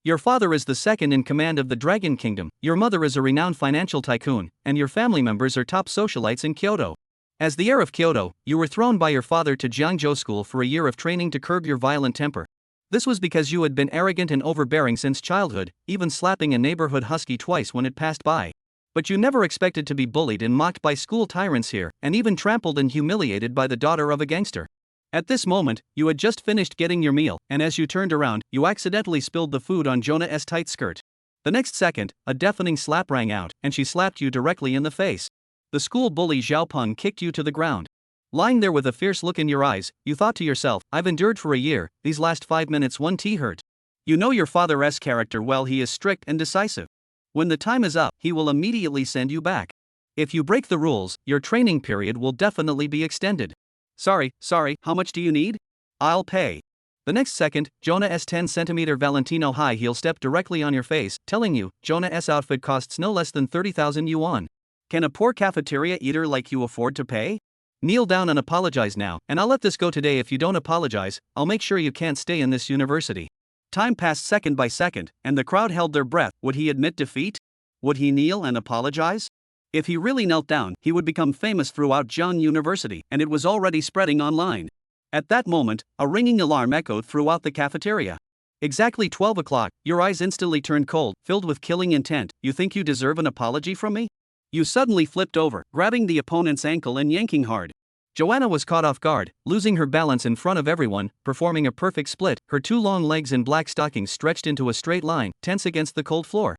Your father is the second in command of the Dragon Kingdom, your mother is a renowned financial tycoon, and your family members are top socialites in Kyoto. As the heir of Kyoto, you were thrown by your father to Jiangzhou School for a year of training to curb your violent temper. This was because you had been arrogant and overbearing since childhood, even slapping a neighborhood husky twice when it passed by. But you never expected to be bullied and mocked by school tyrants here, and even trampled and humiliated by the daughter of a gangster. At this moment, you had just finished getting your meal, and as you turned around, you accidentally spilled the food on Jonah's tight skirt. The next second, a deafening slap rang out, and she slapped you directly in the face. The school bully Zhao Peng kicked you to the ground. Lying there with a fierce look in your eyes, you thought to yourself, I've endured for a year, these last 5 minutes won't hurt. You know your father's character well, he is strict and decisive. When the time is up, he will immediately send you back. If you break the rules, your training period will definitely be extended. Sorry, how much do you need? I'll pay. The next second, Jonah's 10cm Valentino high heel stepped directly on your face, telling you, Jonah's outfit costs no less than 30,000 yuan. Can a poor cafeteria eater like you afford to pay? Kneel down and apologize now, and I'll let this go today. If you don't apologize, I'll make sure you can't stay in this university. Time passed second by second, and the crowd held their breath. Would he admit defeat? Would he kneel and apologize? If he really knelt down, he would become famous throughout Zhang University, and it was already spreading online. At that moment, a ringing alarm echoed throughout the cafeteria. Exactly 12 o'clock, your eyes instantly turned cold, filled with killing intent. You think you deserve an apology from me? You suddenly flipped over, grabbing the opponent's ankle and yanking hard. Joanna was caught off guard, losing her balance in front of everyone, performing a perfect split, her two long legs in black stockings stretched into a straight line, tense against the cold floor.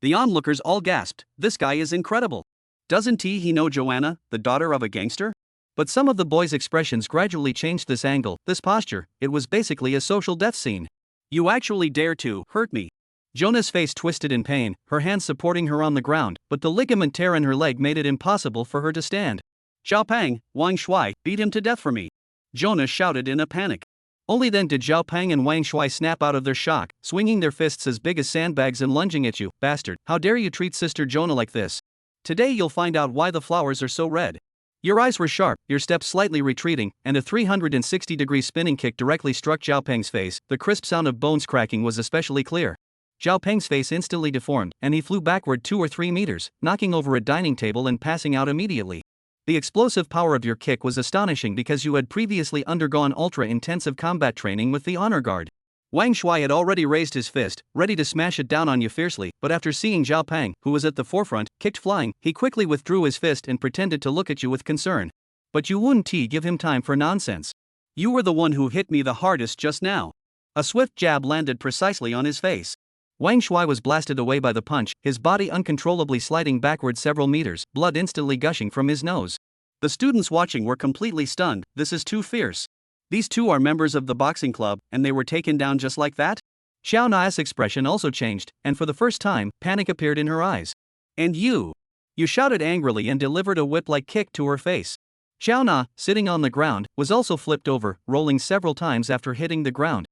The onlookers all gasped, this guy is incredible. Doesn't he know Joanna, the daughter of a gangster? But some of the boys' expressions gradually changed. This angle, this posture, it was basically a social death scene. You actually dare to hurt me. Jonah's face twisted in pain, her hands supporting her on the ground, but the ligament tear in her leg made it impossible for her to stand. Zhao Peng, Wang Shui, beat him to death for me. Jonah shouted in a panic. Only then did Zhao Peng and Wang Shui snap out of their shock, swinging their fists as big as sandbags and lunging at you. Bastard, how dare you treat Sister Jonah like this? Today you'll find out why the flowers are so red. Your eyes were sharp, your steps slightly retreating, and a 360-degree spinning kick directly struck Zhao Peng's face. The crisp sound of bones cracking was especially clear. Zhao Peng's face instantly deformed, and he flew backward 2 or 3 meters, knocking over a dining table and passing out immediately. The explosive power of your kick was astonishing because you had previously undergone ultra-intensive combat training with the honor guard. Wang Shui had already raised his fist, ready to smash it down on you fiercely, but after seeing Zhao Peng, who was at the forefront, kicked flying, he quickly withdrew his fist and pretended to look at you with concern. But you wouldn't give him time for nonsense. You were the one who hit me the hardest just now. A swift jab landed precisely on his face. Wang Shui was blasted away by the punch, his body uncontrollably sliding backward several meters, blood instantly gushing from his nose. The students watching were completely stunned. This is too fierce. These two are members of the boxing club, and they were taken down just like that? Xiao Na's expression also changed, and for the first time, panic appeared in her eyes. And you? You shouted angrily and delivered a whip-like kick to her face. Xiao Na, sitting on the ground, was also flipped over, rolling several times after hitting the ground.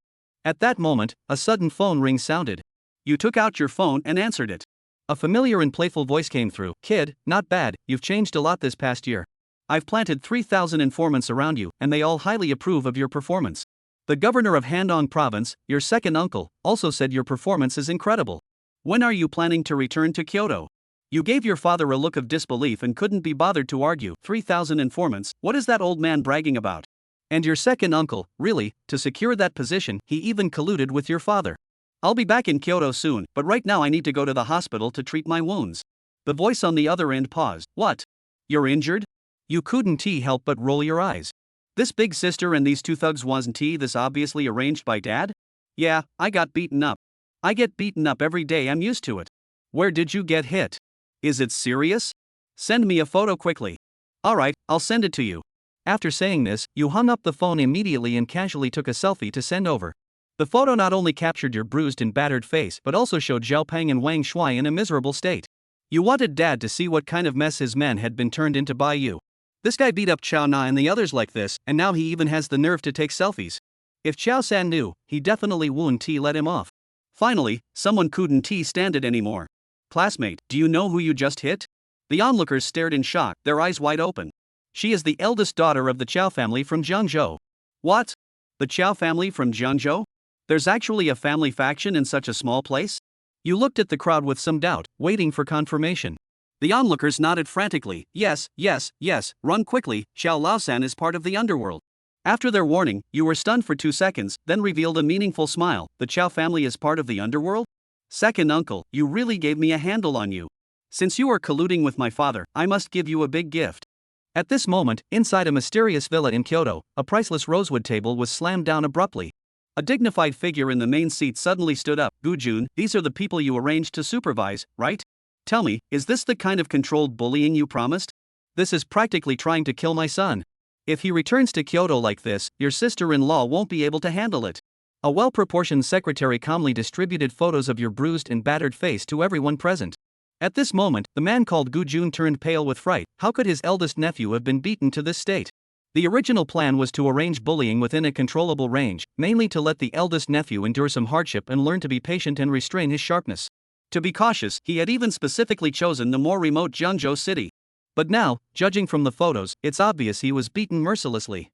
At that moment, a sudden phone ring sounded. You took out your phone and answered it. A familiar and playful voice came through. Kid, not bad, you've changed a lot this past year. I've planted 3,000 informants around you, and they all highly approve of your performance. The governor of Handong province, your second uncle, also said your performance is incredible. When are you planning to return to Kyoto? You gave your father a look of disbelief and couldn't be bothered to argue. 3,000 informants, what is that old man bragging about? And your second uncle, really, to secure that position, he even colluded with your father. I'll be back in Kyoto soon, but right now I need to go to the hospital to treat my wounds. The voice on the other end paused. What? You're injured? You couldn't help but roll your eyes. This big sister and these two thugs wasn't this obviously arranged by dad? Yeah, I got beaten up. I get beaten up every day, I'm used to it. Where did you get hit? Is it serious? Send me a photo quickly. Alright, I'll send it to you. After saying this, you hung up the phone immediately and casually took a selfie to send over. The photo not only captured your bruised and battered face but also showed Zhao Peng and Wang Shui in a miserable state. You wanted dad to see what kind of mess his men had been turned into by you. This guy beat up Qiao Na and the others like this, and now he even has the nerve to take selfies. If Qiao San knew, he definitely wouldn't let him off. Finally, someone couldn't stand it anymore. Classmate, do you know who you just hit? The onlookers stared in shock, their eyes wide open. She is the eldest daughter of the Qiao family from Jiangzhou. What? The Qiao family from Jiangzhou? There's actually a family faction in such a small place? You looked at the crowd with some doubt, waiting for confirmation. The onlookers nodded frantically. Yes, yes, yes, run quickly, Xiao Lao-san is part of the Underworld. After their warning, you were stunned for 2 seconds, then revealed a meaningful smile. The Qiao family is part of the Underworld? Second uncle, you really gave me a handle on you. Since you are colluding with my father, I must give you a big gift. At this moment, inside a mysterious villa in Kyoto, a priceless rosewood table was slammed down abruptly. A dignified figure in the main seat suddenly stood up. Gu-jun, these are the people you arranged to supervise, right? Tell me, is this the kind of controlled bullying you promised? This is practically trying to kill my son. If he returns to Kyoto like this, your sister-in-law won't be able to handle it. A well-proportioned secretary calmly distributed photos of your bruised and battered face to everyone present. At this moment, the man called Gu-jun turned pale with fright. How could his eldest nephew have been beaten to this state? The original plan was to arrange bullying within a controllable range, mainly to let the eldest nephew endure some hardship and learn to be patient and restrain his sharpness. To be cautious, he had even specifically chosen the more remote Jiangzhou city. But now, judging from the photos, it's obvious he was beaten mercilessly.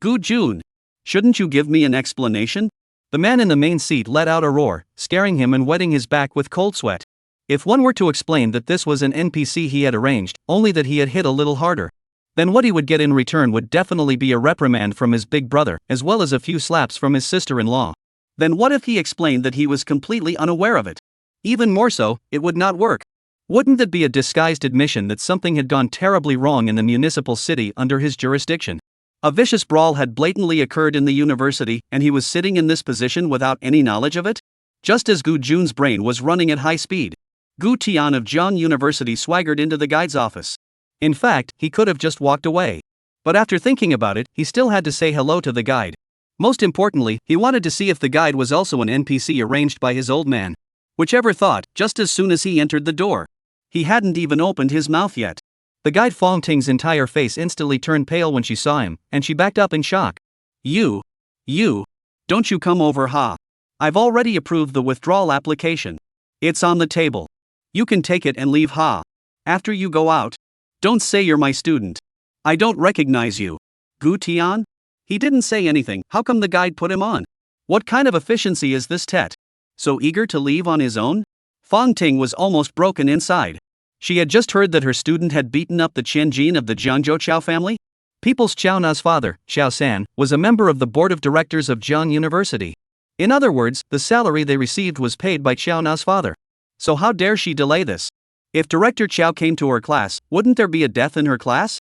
Gu-jun, shouldn't you give me an explanation? The man in the main seat let out a roar, scaring him and wetting his back with cold sweat. If one were to explain that this was an NPC he had arranged, only that he had hit a little harder, then what he would get in return would definitely be a reprimand from his big brother, as well as a few slaps from his sister-in-law. Then what if he explained that he was completely unaware of it? Even more so, it would not work. Wouldn't it be a disguised admission that something had gone terribly wrong in the municipal city under his jurisdiction? A vicious brawl had blatantly occurred in the university, and he was sitting in this position without any knowledge of it? Just as Gu-jun's brain was running at high speed, Gu Tian of Jiang University swaggered into the guide's office. In fact, he could have just walked away. But after thinking about it, he still had to say hello to the guide. Most importantly, he wanted to see if the guide was also an NPC arranged by his old man. Whichever thought, just as soon as he entered the door. He hadn't even opened his mouth yet. The guide Fong Ting's entire face instantly turned pale when she saw him, and she backed up in shock. You, don't you come over, ha. I've already approved the withdrawal application. It's on the table. You can take it and leave, ha. After you go out, don't say you're my student. I don't recognize you. Gu Tian? He didn't say anything. How come the guide put him on? What kind of efficiency is this Tet? So eager to leave on his own? Fong Ting was almost broken inside. She had just heard that her student had beaten up the Qianjin of the Jiangzhou Qiao family. People's Qiao Na's father, Xiao San, was a member of the board of directors of Jiang University. In other words, the salary they received was paid by Qiao Na's father. So how dare she delay this? If Director Qiao came to her class, wouldn't there be a death in her class?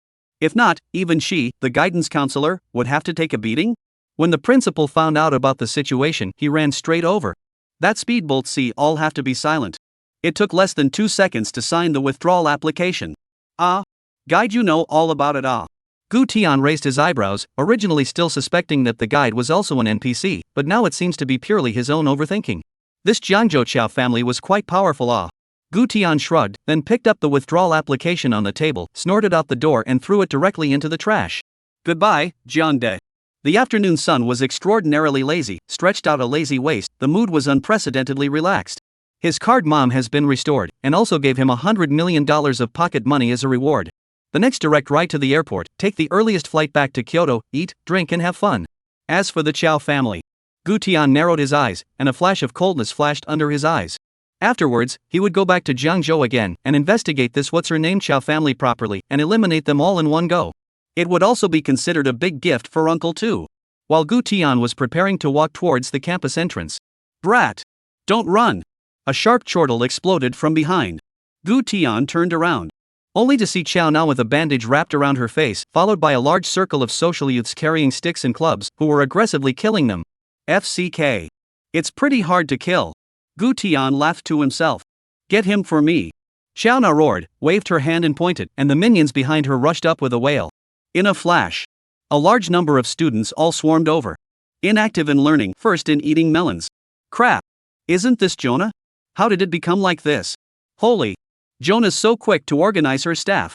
If not, even she, the guidance counselor, would have to take a beating? When the principal found out about the situation, he ran straight over. That speedbolt see all have to be silent. It took less than 2 seconds to sign the withdrawal application. Ah. Guide, you know all about it, ah. Gu Tian raised his eyebrows, originally still suspecting that the guide was also an NPC, but now it seems to be purely his own overthinking. This Jiangzhou Qiao family was quite powerful, ah. Gu Tian shrugged, then picked up the withdrawal application on the table, snorted out the door and threw it directly into the trash. Goodbye, Jiang De. The afternoon sun was extraordinarily lazy, stretched out a lazy waist, the mood was unprecedentedly relaxed. His card mom has been restored, and also gave him $100 million of pocket money as a reward. The next direct ride to the airport, take the earliest flight back to Kyoto, eat, drink and have fun. As for the Qiao family, Gu Tian narrowed his eyes, and a flash of coldness flashed under his eyes. Afterwards, he would go back to Jiangzhou again, and investigate this what's-her-name Qiao family properly, and eliminate them all in one go. It would also be considered a big gift for Uncle too. While Gu Tian was preparing to walk towards the campus entrance. Brat! Don't run! A sharp chortle exploded from behind. Gu Tian turned around, only to see Qiao Na with a bandage wrapped around her face, followed by a large circle of social youths carrying sticks and clubs, who were aggressively killing them. FCK. It's pretty hard to kill. Gu Tian laughed to himself. Get him for me. Qiao Na roared, waved her hand and pointed, and the minions behind her rushed up with a wail. In a flash, a large number of students all swarmed over. Inactive in learning, first in eating melons. Crap. Isn't this Jonah? How did it become like this? Holy. Jonah's so quick to organize her staff.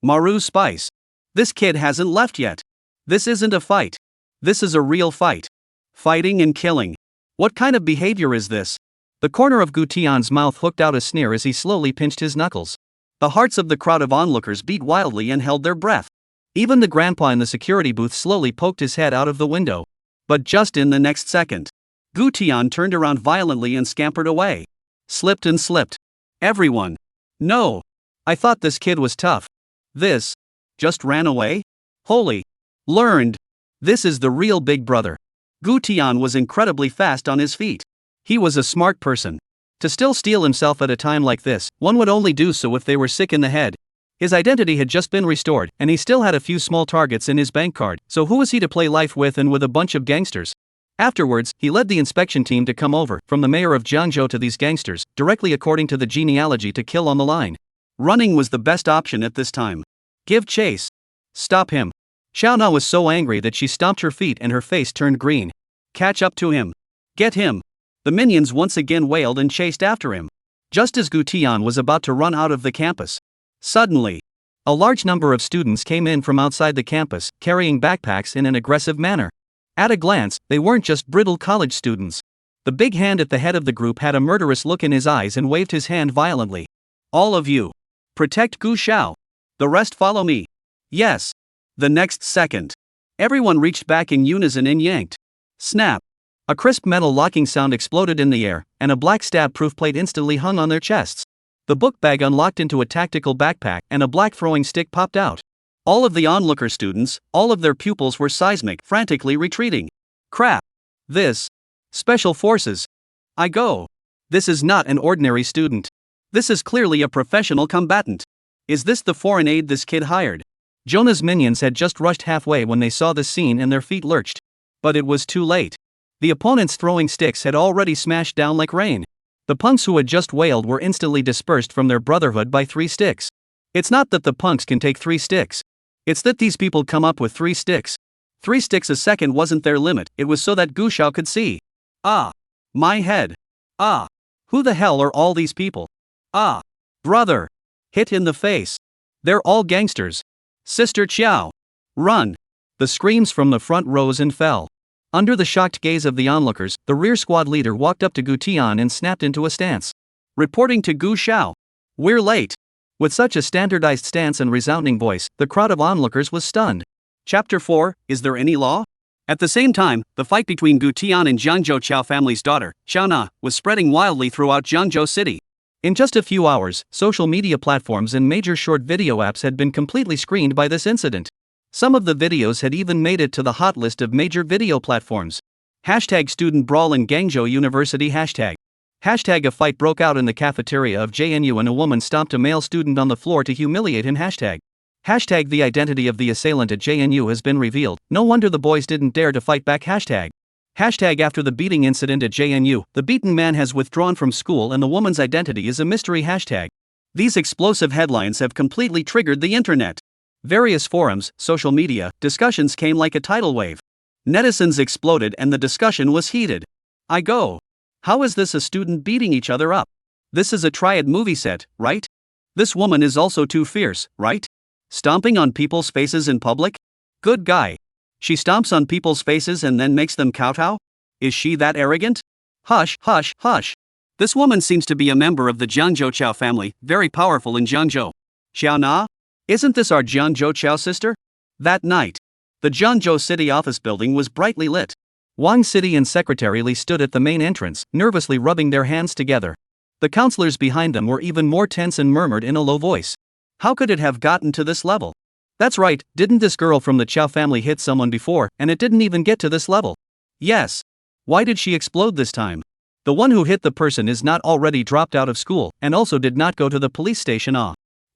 Maru Spice. This kid hasn't left yet. This isn't a fight. This is a real fight. Fighting and killing. What kind of behavior is this? The corner of Gu Tian's mouth hooked out a sneer as he slowly pinched his knuckles. The hearts of the crowd of onlookers beat wildly and held their breath. Even the grandpa in the security booth slowly poked his head out of the window. But just in the next second, Gu Tian turned around violently and scampered away. Slipped and slipped. Everyone. No. I thought this kid was tough. This. Just ran away? Holy. Learned. This is the real big brother. Gu Tian was incredibly fast on his feet. He was a smart person. To still steal himself at a time like this, one would only do so if they were sick in the head. His identity had just been restored, and he still had a few small targets in his bank card, so who was he to play life with and with a bunch of gangsters? Afterwards, he led the inspection team to come over, from the mayor of Jiangzhou to these gangsters, directly according to the genealogy to kill on the line. Running was the best option at this time. Give chase. Stop him. Xiao Na was so angry that she stomped her feet and her face turned green. Catch up to him. Get him. The minions once again wailed and chased after him. Just as Gu Tian was about to run out of the campus. Suddenly, a large number of students came in from outside the campus, carrying backpacks in an aggressive manner. At a glance, they weren't just brittle college students. The big hand at the head of the group had a murderous look in his eyes and waved his hand violently. All of you. Protect Gu Xiao. The rest follow me. Yes. The next second. Everyone reached back in unison and yanked. Snap. A crisp metal locking sound exploded in the air, and a black stab-proof plate instantly hung on their chests. The book bag unlocked into a tactical backpack, and a black throwing stick popped out. All of the onlooker students, all of their pupils were seismic, frantically retreating. Crap. This. Special forces. I go. This is not an ordinary student. This is clearly a professional combatant. Is this the foreign aid this kid hired? Jonah's minions had just rushed halfway when they saw this scene and their feet lurched. But it was too late. The opponents' throwing sticks had already smashed down like rain. The punks who had just wailed were instantly dispersed from their brotherhood by 3 sticks. It's not that the punks can take 3 sticks. It's that these people come up with 3 sticks. 3 sticks a second wasn't their limit, it was so that Gu Xiao could see. Ah. My head. Ah. Who the hell are all these people? Ah. Brother. Hit in the face. They're all gangsters. Sister Qiao. Run. The screams from the front rose and fell. Under the shocked gaze of the onlookers, the rear squad leader walked up to Gu Tian and snapped into a stance. Reporting to Gu Xiao. We're late. With such a standardized stance and resounding voice, the crowd of onlookers was stunned. Chapter 4, Is There Any Law? At the same time, the fight between Gu Tian and Jiangzhou Qiao family's daughter, Xiao Na, was spreading wildly throughout Jiangzhou city. In just a few hours, social media platforms and major short video apps had been completely screened by this incident. Some of the videos had even made it to the hot list of major video platforms. Hashtag student brawl in Guangzhou University. Hashtag a fight broke out in the cafeteria of JNU and a woman stomped a male student on the floor to humiliate him. Hashtag the identity of the assailant at JNU has been revealed. No wonder the boys didn't dare to fight back. Hashtag after the beating incident at JNU, the beaten man has withdrawn from school and the woman's identity is a mystery. Hashtag these explosive headlines have completely triggered the internet. Various forums, social media, discussions came like a tidal wave. Netizens exploded and the discussion was heated. I go. How is this a student beating each other up? This is a triad movie set, right? This woman is also too fierce, right? Stomping on people's faces in public? Good guy. She stomps on people's faces and then makes them kowtow? Is she that arrogant? Hush, hush, hush. This woman seems to be a member of the Jiangzhou Qiao family, very powerful in Jiangzhou. Xiao Na? Isn't this our Jiangzhou Qiao sister? That night, the Jiangzhou city office building was brightly lit. Wang City and Secretary Li stood at the main entrance, nervously rubbing their hands together. The counselors behind them were even more tense and murmured in a low voice. How could it have gotten to this level? That's right, didn't this girl from the Qiao family hit someone before, and it didn't even get to this level? Yes. Why did she explode this time? The one who hit the person is not already dropped out of school, and also did not go to the police station.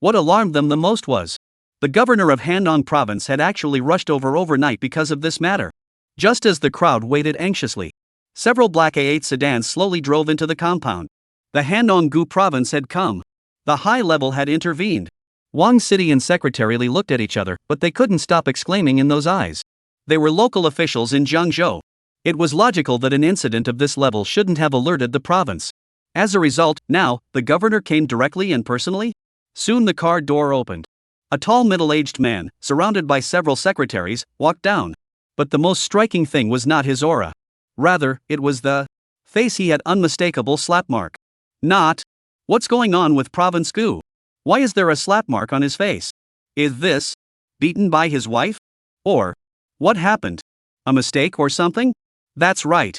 What alarmed them the most was the governor of Handong province had actually rushed over overnight because of this matter. Just as the crowd waited anxiously, several black A8 sedans slowly drove into the compound. The Handong province had come. The high level had intervened. Wang City and Secretary Li looked at each other, but they couldn't stop exclaiming in those eyes. They were local officials in Jiangzhou. It was logical that an incident of this level shouldn't have alerted the province. As a result, now, the governor came directly and personally? Soon the car door opened. A tall middle-aged man, surrounded by several secretaries, walked down. But the most striking thing was not his aura. Rather, it was the face. He had unmistakable slap mark. Not. What's going on with Province Gu? Why is there a slap mark on his face? Is this beaten by his wife? Or what happened? A mistake or something? That's right.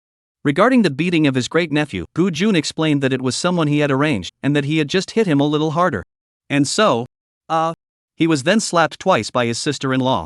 Regarding the beating of his great-nephew, Gu Jun explained that it was someone he had arranged, and that he had just hit him a little harder. And so, he was then slapped twice by his sister-in-law.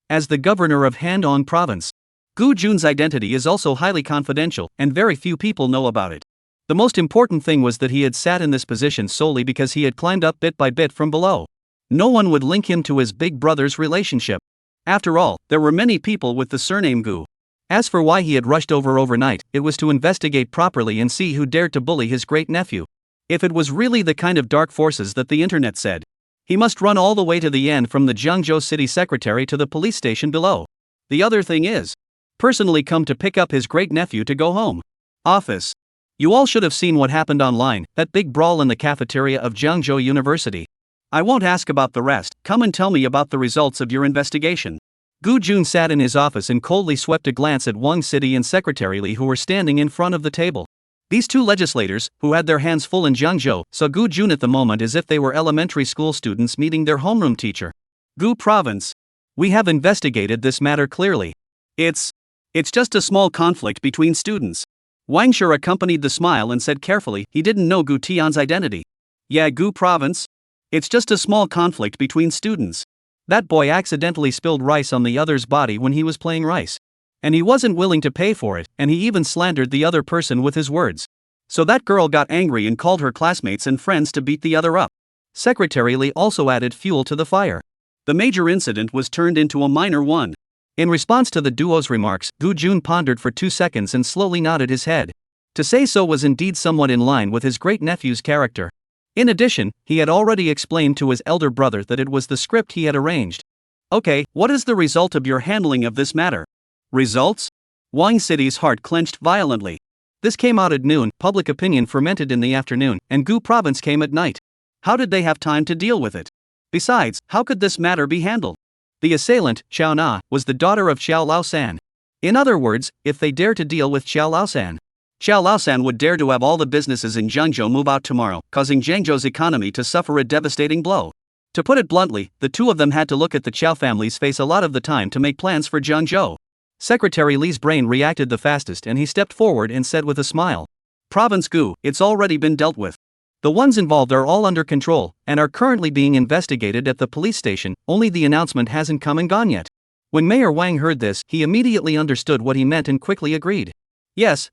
As the governor of Handong province, Gu Jun's identity is also highly confidential, and very few people know about it. The most important thing was that he had sat in this position solely because he had climbed up bit by bit from below. No one would link him to his big brother's relationship. After all, there were many people with the surname Gu. As for why he had rushed over overnight, it was to investigate properly and see who dared to bully his great-nephew. If it was really the kind of dark forces that the internet said, he must run all the way to the end, from the Jiangzhou city secretary to the police station below. The other thing is, personally come to pick up his great-nephew to go home. Office. You all should have seen what happened online, that big brawl in the cafeteria of Jiangzhou University. I won't ask about the rest, come and tell me about the results of your investigation. Gu Jun sat in his office and coldly swept a glance at Wang City and Secretary Li, who were standing in front of the table. These two legislators, who had their hands full in Jiangzhou, saw Gu Jun at the moment as if they were elementary school students meeting their homeroom teacher. Gu Province. We have investigated this matter clearly. It's just a small conflict between students. Wang Shi accompanied the smile and said carefully he didn't know Gu Tian's identity. Yeah, Gu Province. It's just a small conflict between students. That boy accidentally spilled rice on the other's body when he was playing rice. And he wasn't willing to pay for it, and he even slandered the other person with his words. So that girl got angry and called her classmates and friends to beat the other up. Secretary Li also added fuel to the fire. The major incident was turned into a minor one. In response to the duo's remarks, Gu Jun pondered for 2 seconds and slowly nodded his head. To say so was indeed somewhat in line with his great-nephew's character. In addition, he had already explained to his elder brother that it was the script he had arranged. Okay, what is the result of your handling of this matter? Results? Wang City's heart clenched violently. This came out at noon, public opinion fermented in the afternoon, and Gu Province came at night. How did they have time to deal with it? Besides, how could this matter be handled? The assailant, Qiao Na, was the daughter of Qiao Laosan. In other words, if they dare to deal with Qiao Laosan, Qiao Laosan would dare to have all the businesses in Jiangzhou move out tomorrow, causing Jiangzhou's economy to suffer a devastating blow. To put it bluntly, the two of them had to look at the Qiao family's face a lot of the time to make plans for Jiangzhou. Secretary Li's brain reacted the fastest and he stepped forward and said with a smile. Province Gu, it's already been dealt with. The ones involved are all under control, and are currently being investigated at the police station, only the announcement hasn't come and gone yet. When Mayor Wang heard this, he immediately understood what he meant and quickly agreed. Yes,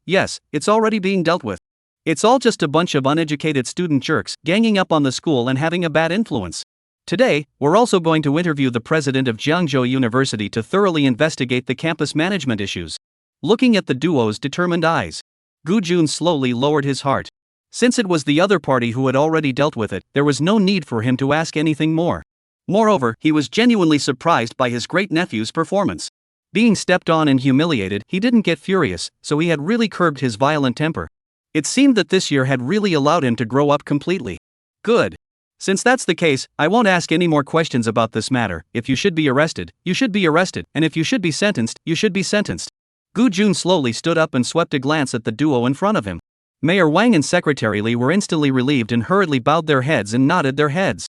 it's already being dealt with. It's all just a bunch of uneducated student jerks ganging up on the school and having a bad influence. Today, we're also going to interview the president of Jiangzhou University to thoroughly investigate the campus management issues. Looking at the duo's determined eyes, Gu Jun slowly lowered his heart. Since it was the other party who had already dealt with it, there was no need for him to ask anything more. Moreover, he was genuinely surprised by his great-nephew's performance. Being stepped on and humiliated, he didn't get furious, so he had really curbed his violent temper. It seemed that this year had really allowed him to grow up completely. Good. Since that's the case, I won't ask any more questions about this matter. If you should be arrested, you should be arrested, and if you should be sentenced, you should be sentenced. Gu Jun slowly stood up and swept a glance at the duo in front of him. Mayor Wang and Secretary Li were instantly relieved and hurriedly bowed their heads and nodded their heads.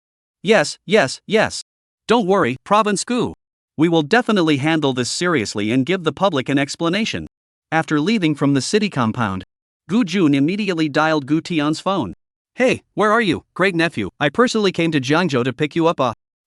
Yes. Don't worry, Province Gu. We will definitely handle this seriously and give the public an explanation. After leaving from the city compound, Gu Jun immediately dialed Gu Tian's phone. Hey, where are you, great-nephew? I personally came to Jiangzhou to pick you up.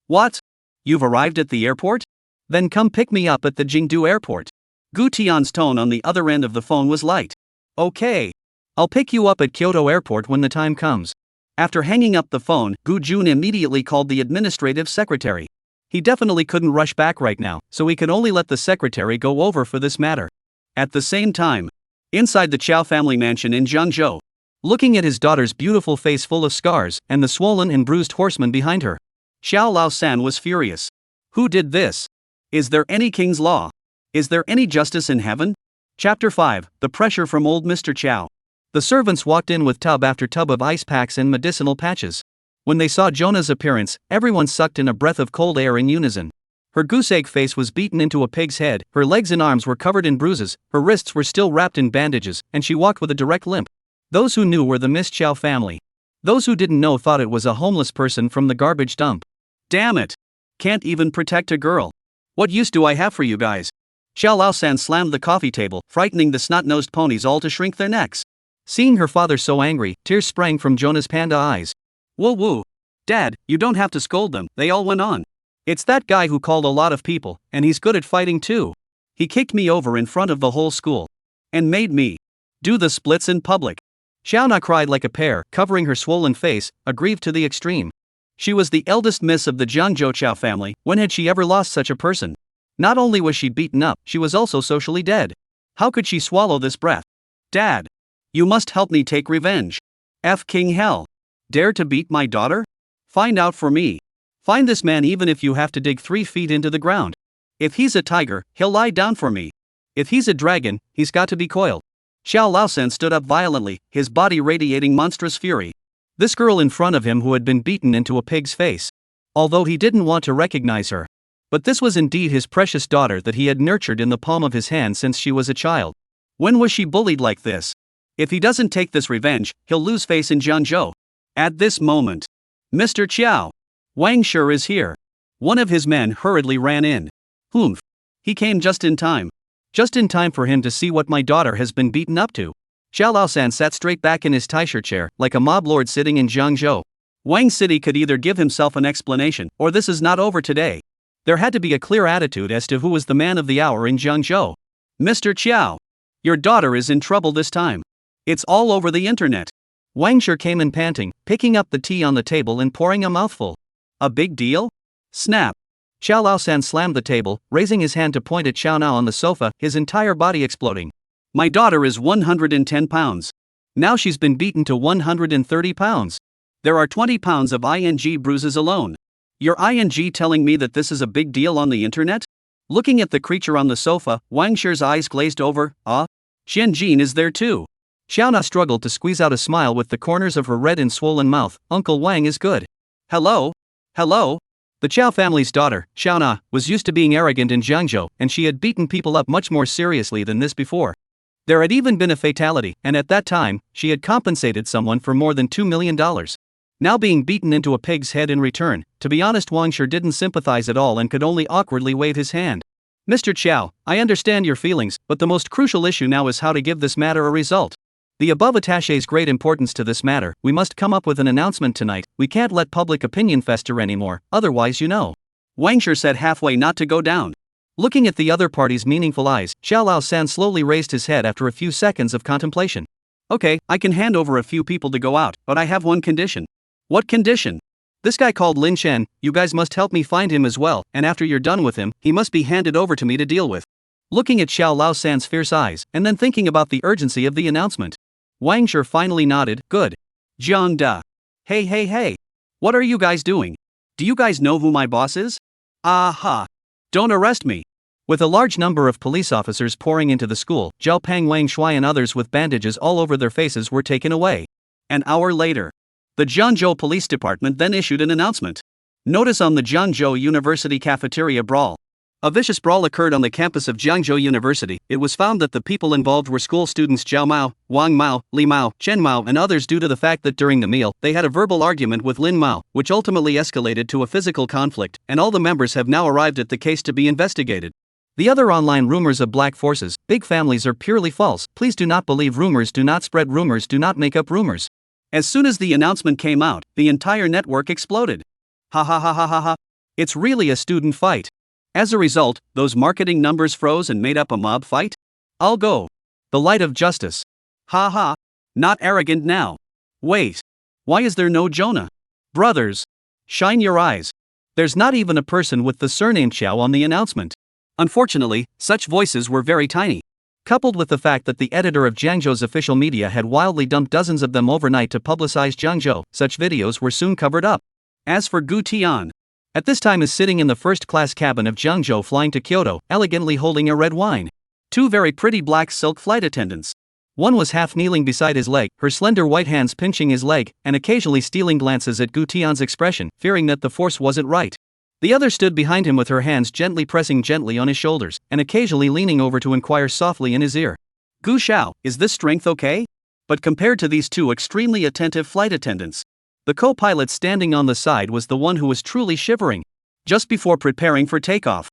What? You've arrived at the airport? Then come pick me up at the Jingdu airport. Gu Tian's tone on the other end of the phone was light. Okay. I'll pick you up at Kyoto airport when the time comes. After hanging up the phone, Gu Jun immediately called the administrative secretary. He definitely couldn't rush back right now, so he could only let the secretary go over for this matter. At the same time, inside the Qiao family mansion in Jiangzhou, looking at his daughter's beautiful face full of scars and the swollen and bruised horseman behind her, Qiao Laosan was furious. Who did this? Is there any king's law? Is there any justice in heaven? Chapter 5, The Pressure from Old Mr. Qiao. The servants walked in with tub after tub of ice packs and medicinal patches. When they saw Jonah's appearance, everyone sucked in a breath of cold air in unison. Her goose-egg face was beaten into a pig's head, her legs and arms were covered in bruises, her wrists were still wrapped in bandages, and she walked with a direct limp. Those who knew were the Miss Qiao family. Those who didn't know thought it was a homeless person from the garbage dump. Damn it! Can't even protect a girl. What use do I have for you guys? Xiao Lao-san slammed the coffee table, frightening the snot-nosed ponies all to shrink their necks. Seeing her father so angry, tears sprang from Jonah's panda eyes. Whoa whoa. Dad, you don't have to scold them, they all went on. It's that guy who called a lot of people, and he's good at fighting too. He kicked me over in front of the whole school. And made me do the splits in public. Xiaona cried like a pear, covering her swollen face, aggrieved to the extreme. She was the eldest miss of the Jiangzhou Qiao family. When had she ever lost such a person? Not only was she beaten up, she was also socially dead. How could she swallow this breath? Dad, you must help me take revenge. F King Hell. Dare to beat my daughter? Find out for me. Find this man even if you have to dig 3 feet into the ground. If he's a tiger, he'll lie down for me. If he's a dragon, he's got to be coiled. Xiao Laosan stood up violently, his body radiating monstrous fury. This girl in front of him who had been beaten into a pig's face. Although he didn't want to recognize her. But this was indeed his precious daughter that he had nurtured in the palm of his hand since she was a child. When was she bullied like this? If he doesn't take this revenge, he'll lose face in Jiangzhou. At this moment, Mr. Qiao, Wang Shi is here. One of his men hurriedly ran in. Humph. He came just in time. Just in time for him to see what my daughter has been beaten up to. Xiao Laosan sat straight back in his tie-shirt chair, like a mob lord sitting in Jiangzhou. Wang City could either give himself an explanation, or this is not over today. There had to be a clear attitude as to who was the man of the hour in Jiangzhou. Mr. Qiao, your daughter is in trouble this time. It's all over the internet. Wang Shi came in panting, picking up the tea on the table and pouring a mouthful. A big deal? Snap. Xiao Laosan slammed the table, raising his hand to point at Xiao Na on the sofa, his entire body exploding. My daughter is 110 pounds. Now she's been beaten to 130 pounds. There are 20 pounds of ing bruises alone. You're ing telling me that this is a big deal on the internet? Looking at the creature on the sofa, Wang Shi's eyes glazed over. Xianjin is there too. Xiao Na struggled to squeeze out a smile with the corners of her red and swollen mouth. Uncle Wang is good. Hello? Hello? The Qiao family's daughter, Xiao Na, was used to being arrogant in Jiangzhou, and she had beaten people up much more seriously than this before. There had even been a fatality, and at that time, she had compensated someone for more than $2 million. Now being beaten into a pig's head in return, to be honest, Wang Shi didn't sympathize at all and could only awkwardly wave his hand. Mr. Qiao, I understand your feelings, but the most crucial issue now is how to give this matter a result. The above attaches great importance to this matter. We must come up with an announcement tonight. We can't let public opinion fester anymore, otherwise Wang Shi said halfway not to go down. Looking at the other party's meaningful eyes, Xiao Laosan slowly raised his head after a few seconds of contemplation. Okay, I can hand over a few people to go out, but I have one condition. What condition? This guy called Lin Shen, you guys must help me find him as well, and after you're done with him, he must be handed over to me to deal with. Looking at Xiao Laosan's fierce eyes, and then thinking about the urgency of the announcement, Wang Shi finally nodded. Good. Jiang Da. Hey. What are you guys doing? Do you guys know who my boss is? Aha. Don't arrest me. With a large number of police officers pouring into the school, Zhao Pang, Wang Shui and others with bandages all over their faces were taken away. An hour later, the Jiangzhou Police Department then issued an announcement. Notice on the Jiangzhou University cafeteria brawl. A vicious brawl occurred on the campus of Jiangzhou University. It was found that the people involved were school students Zhao Mao, Wang Mao, Li Mao, Chen Mao and others due to the fact that during the meal, they had a verbal argument with Lin Mao, which ultimately escalated to a physical conflict, and all the members have now arrived at the case to be investigated. The other online rumors of black forces, big families are purely false. Please do not believe rumors, do not spread rumors, do not make up rumors. As soon as the announcement came out, the entire network exploded. Ha. It's really a student fight. As a result, those marketing numbers froze and made up a mob fight? I'll go. The light of justice. Ha. Not arrogant now. Wait. Why is there no Jonah? Brothers. Shine your eyes. There's not even a person with the surname Qiao on the announcement. Unfortunately, such voices were very tiny. Coupled with the fact that the editor of Jiangzhou's official media had wildly dumped dozens of them overnight to publicize Jiangzhou, such videos were soon covered up. As for Gu Tian, at this time is sitting in the first-class cabin of Jiangzhou flying to Kyoto, elegantly holding a red wine. Two very pretty black silk flight attendants. One was half kneeling beside his leg, her slender white hands pinching his leg, and occasionally stealing glances at Gu Tian's expression, fearing that the force wasn't right. The other stood behind him with her hands gently pressing on his shoulders, and occasionally leaning over to inquire softly in his ear. Gu Xiao, is this strength okay? But compared to these two extremely attentive flight attendants, the co-pilot standing on the side was the one who was truly shivering. Just before preparing for takeoff,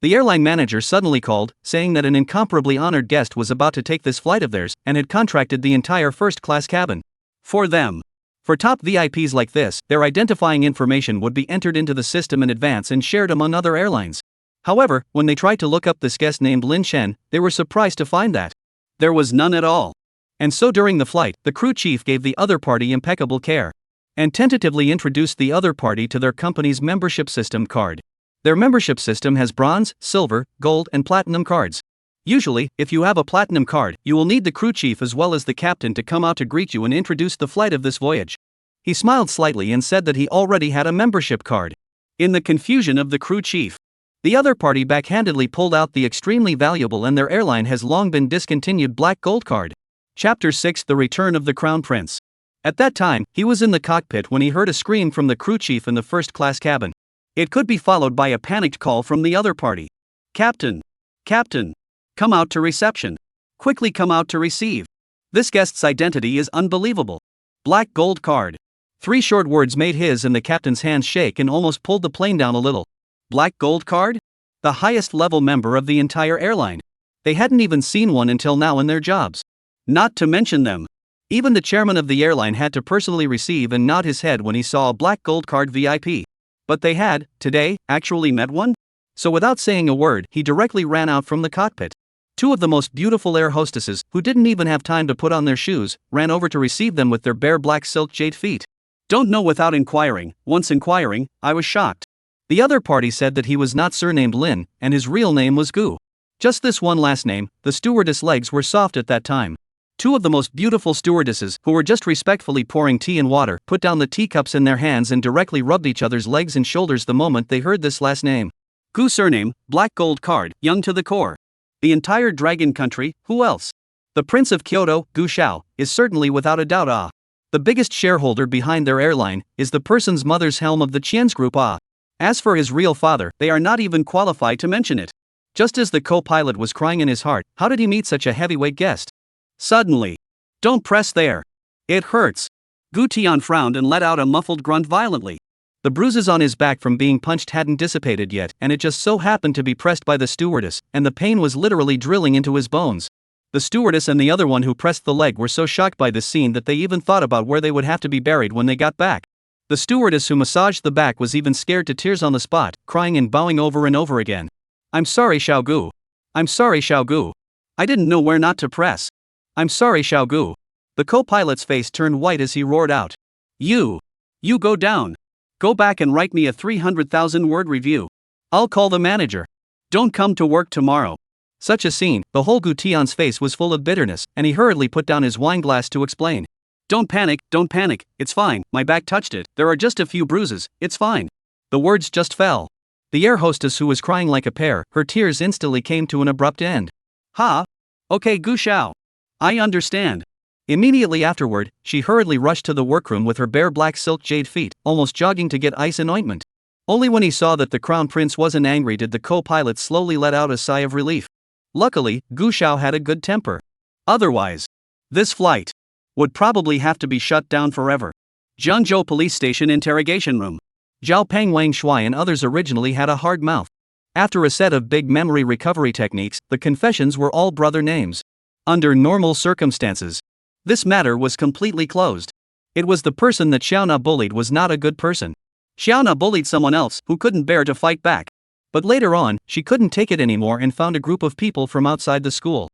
The airline manager suddenly called, saying that an incomparably honored guest was about to take this flight of theirs and had contracted the entire first-class cabin. For them. For top VIPs like this, their identifying information would be entered into the system in advance and shared among other airlines. However, when they tried to look up this guest named Lin Chen, they were surprised to find that there was none at all. And so during the flight, the crew chief gave the other party impeccable care and tentatively introduced the other party to their company's membership system card. Their membership system has bronze, silver, gold, and platinum cards. Usually, if you have a platinum card, you will need the crew chief as well as the captain to come out to greet you and introduce the flight of this voyage. He smiled slightly and said that he already had a membership card. In the confusion of the crew chief, the other party backhandedly pulled out the extremely valuable and their airline has long been discontinued black gold card. Chapter 6: The Return of the Crown Prince. At that time, he was in the cockpit when he heard a scream from the crew chief in the first-class cabin. It could be followed by a panicked call from the other party. Captain! Captain! Come out to reception. Quickly come out to receive. This guest's identity is unbelievable. Black gold card. 3 short words made his and the captain's hands shake and almost pulled the plane down a little. Black gold card? The highest level member of the entire airline. They hadn't even seen one until now in their jobs. Not to mention them. Even the chairman of the airline had to personally receive and nod his head when he saw a black gold card VIP. But they had, today, actually met one? So without saying a word, he directly ran out from the cockpit. 2 of the most beautiful air hostesses, who didn't even have time to put on their shoes, ran over to receive them with their bare black silk jade feet. Don't know without inquiring. Once inquiring, I was shocked. The other party said that he was not surnamed Lin, and his real name was Gu. Just this one last name. The stewardess' legs were soft at that time. 2 of the most beautiful stewardesses, who were just respectfully pouring tea and water, put down the teacups in their hands and directly rubbed each other's legs and shoulders the moment they heard this last name. Gu surname, black gold card, young to the core. The entire dragon country, who else? The Prince of Kyoto, Gu Qiao, is certainly without a doubt the biggest shareholder behind their airline, is the person's mother's helm of the Qian's group As for his real father, they are not even qualified to mention it. Just as the co-pilot was crying in his heart, how did he meet such a heavyweight guest? Suddenly. Don't press there. It hurts. Gu Tian frowned and let out a muffled grunt violently. The bruises on his back from being punched hadn't dissipated yet, and it just so happened to be pressed by the stewardess, and the pain was literally drilling into his bones. The stewardess and the other one who pressed the leg were so shocked by this scene that they even thought about where they would have to be buried when they got back. The stewardess who massaged the back was even scared to tears on the spot, crying and bowing over and over again. I'm sorry, Xiao Gu. I'm sorry, Xiao Gu. I didn't know where not to press. I'm sorry, Xiao Gu. The co-pilot's face turned white as he roared out. You go down. Go back and write me a 300,000-word review. I'll call the manager. Don't come to work tomorrow. Such a scene, the whole Gu Tian's face was full of bitterness, and he hurriedly put down his wine glass to explain. Don't panic, it's fine, my back touched it, there are just a few bruises, it's fine. The words just fell. The air hostess who was crying like a pear, her tears instantly came to an abrupt end. Okay, Gu Qiao. I understand. Immediately afterward, she hurriedly rushed to the workroom with her bare black silk jade feet, almost jogging to get ice and ointment. Only when he saw that the crown prince wasn't angry did the co-pilot slowly let out a sigh of relief. Luckily, Gu Qiao had a good temper. Otherwise, this flight would probably have to be shut down forever. Zhengzhou Police Station Interrogation Room. Zhao Peng Wang Shuai and others originally had a hard mouth. After a set of big memory recovery techniques, the confessions were all brother names. Under normal circumstances, this matter was completely closed. It was the person that Xiaona bullied was not a good person. Xiaona bullied someone else who couldn't bear to fight back. But later on, she couldn't take it anymore and found a group of people from outside the school.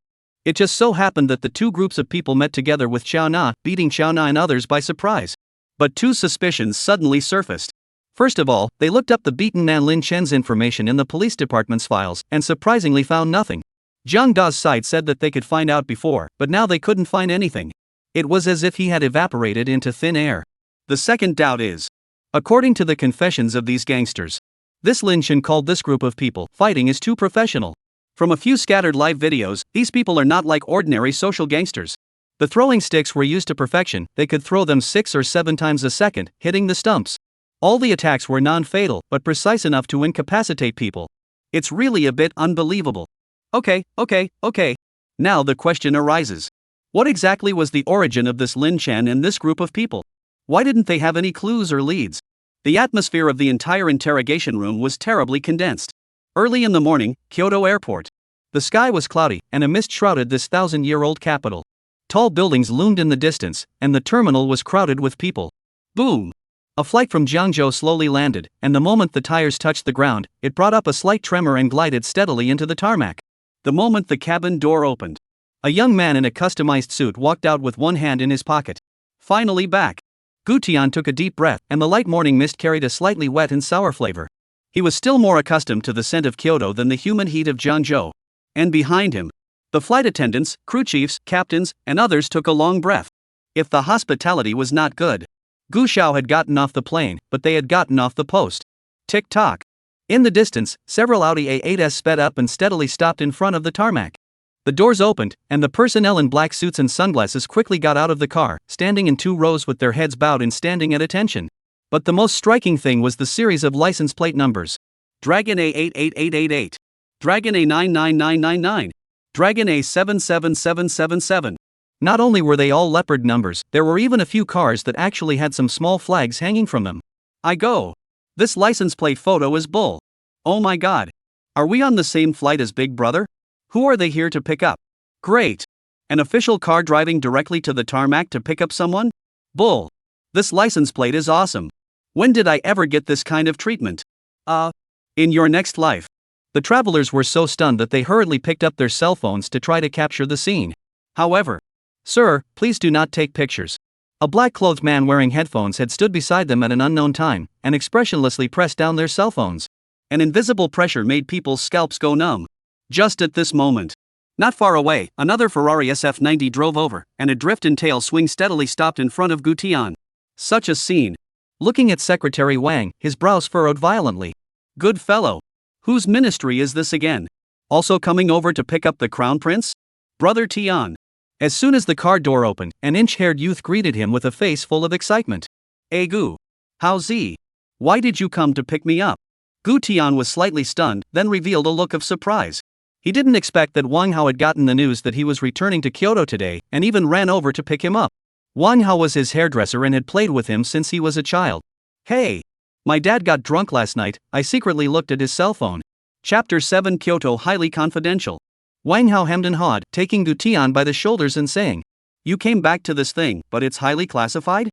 It just so happened that the 2 groups of people met together with Xiaona, beating Xiaona and others by surprise. But 2 suspicions suddenly surfaced. First of all, they looked up the beaten man Lin Chen's information in the police department's files, and surprisingly found nothing. Zhang Da's side said that they could find out before, but now they couldn't find anything. It was as if he had evaporated into thin air. The second doubt is, according to the confessions of these gangsters, this Lin Chen called this group of people fighting is too professional. From a few scattered live videos, these people are not like ordinary social gangsters. The throwing sticks were used to perfection, they could throw them 6 or 7 times a second, hitting the stumps. All the attacks were non-fatal, but precise enough to incapacitate people. It's really a bit unbelievable. Okay. Now the question arises. What exactly was the origin of this Lin Chen and this group of people? Why didn't they have any clues or leads? The atmosphere of the entire interrogation room was terribly condensed. Early in the morning, Kyoto Airport. The sky was cloudy, and a mist shrouded this 1,000-year-old capital. Tall buildings loomed in the distance, and the terminal was crowded with people. Boom! A flight from Jiangzhou slowly landed, and the moment the tires touched the ground, it brought up a slight tremor and glided steadily into the tarmac. The moment the cabin door opened, a young man in a customized suit walked out with one hand in his pocket. Finally back. Gu Tian took a deep breath, and the light morning mist carried a slightly wet and sour flavor. He was still more accustomed to the scent of Kyoto than the humid heat of Jiangzhou. And behind him, the flight attendants, crew chiefs, captains, and others took a long breath. If the hospitality was not good, Gu Xiao had gotten off the plane, but they had gotten off the post. Tick-tock. In the distance, several Audi A8s sped up and steadily stopped in front of the tarmac. The doors opened, and the personnel in black suits and sunglasses quickly got out of the car, standing in 2 rows with their heads bowed and standing at attention. But the most striking thing was the series of license plate numbers. Dragon A88888. Dragon A99999. Dragon A77777. Not only were they all leopard numbers, there were even a few cars that actually had some small flags hanging from them. I go. This license plate photo is bull. Oh my god. Are we on the same flight as Big Brother? Who are they here to pick up? Great. An official car driving directly to the tarmac to pick up someone? Bull. This license plate is awesome. When did I ever get this kind of treatment? In your next life. The travelers were so stunned that they hurriedly picked up their cell phones to try to capture the scene. However, sir, please do not take pictures. A black-clothed man wearing headphones had stood beside them at an unknown time, and expressionlessly pressed down their cell phones. An invisible pressure made people's scalps go numb. Just at this moment. Not far away, another Ferrari SF90 drove over, and a drift and tail swing steadily stopped in front of Gu Tian. Such a scene. Looking at Secretary Wang, his brows furrowed violently. Good fellow. Whose ministry is this again? Also coming over to pick up the crown prince? Brother Tian. As soon as the car door opened, an inch-haired youth greeted him with a face full of excitement. Hey Gu. How's Z? Why did you come to pick me up? Gu Tian was slightly stunned, then revealed a look of surprise. He didn't expect that Wang Hao had gotten the news that he was returning to Kyoto today, and even ran over to pick him up. Wang Hao was his hairdresser and had played with him since he was a child. Hey! My dad got drunk last night. I secretly looked at his cell phone. Chapter 7 Kyoto Highly Confidential. Wang Hao hemmed and hawed, taking Gu Tian by the shoulders and saying, You came back to this thing, but it's highly classified?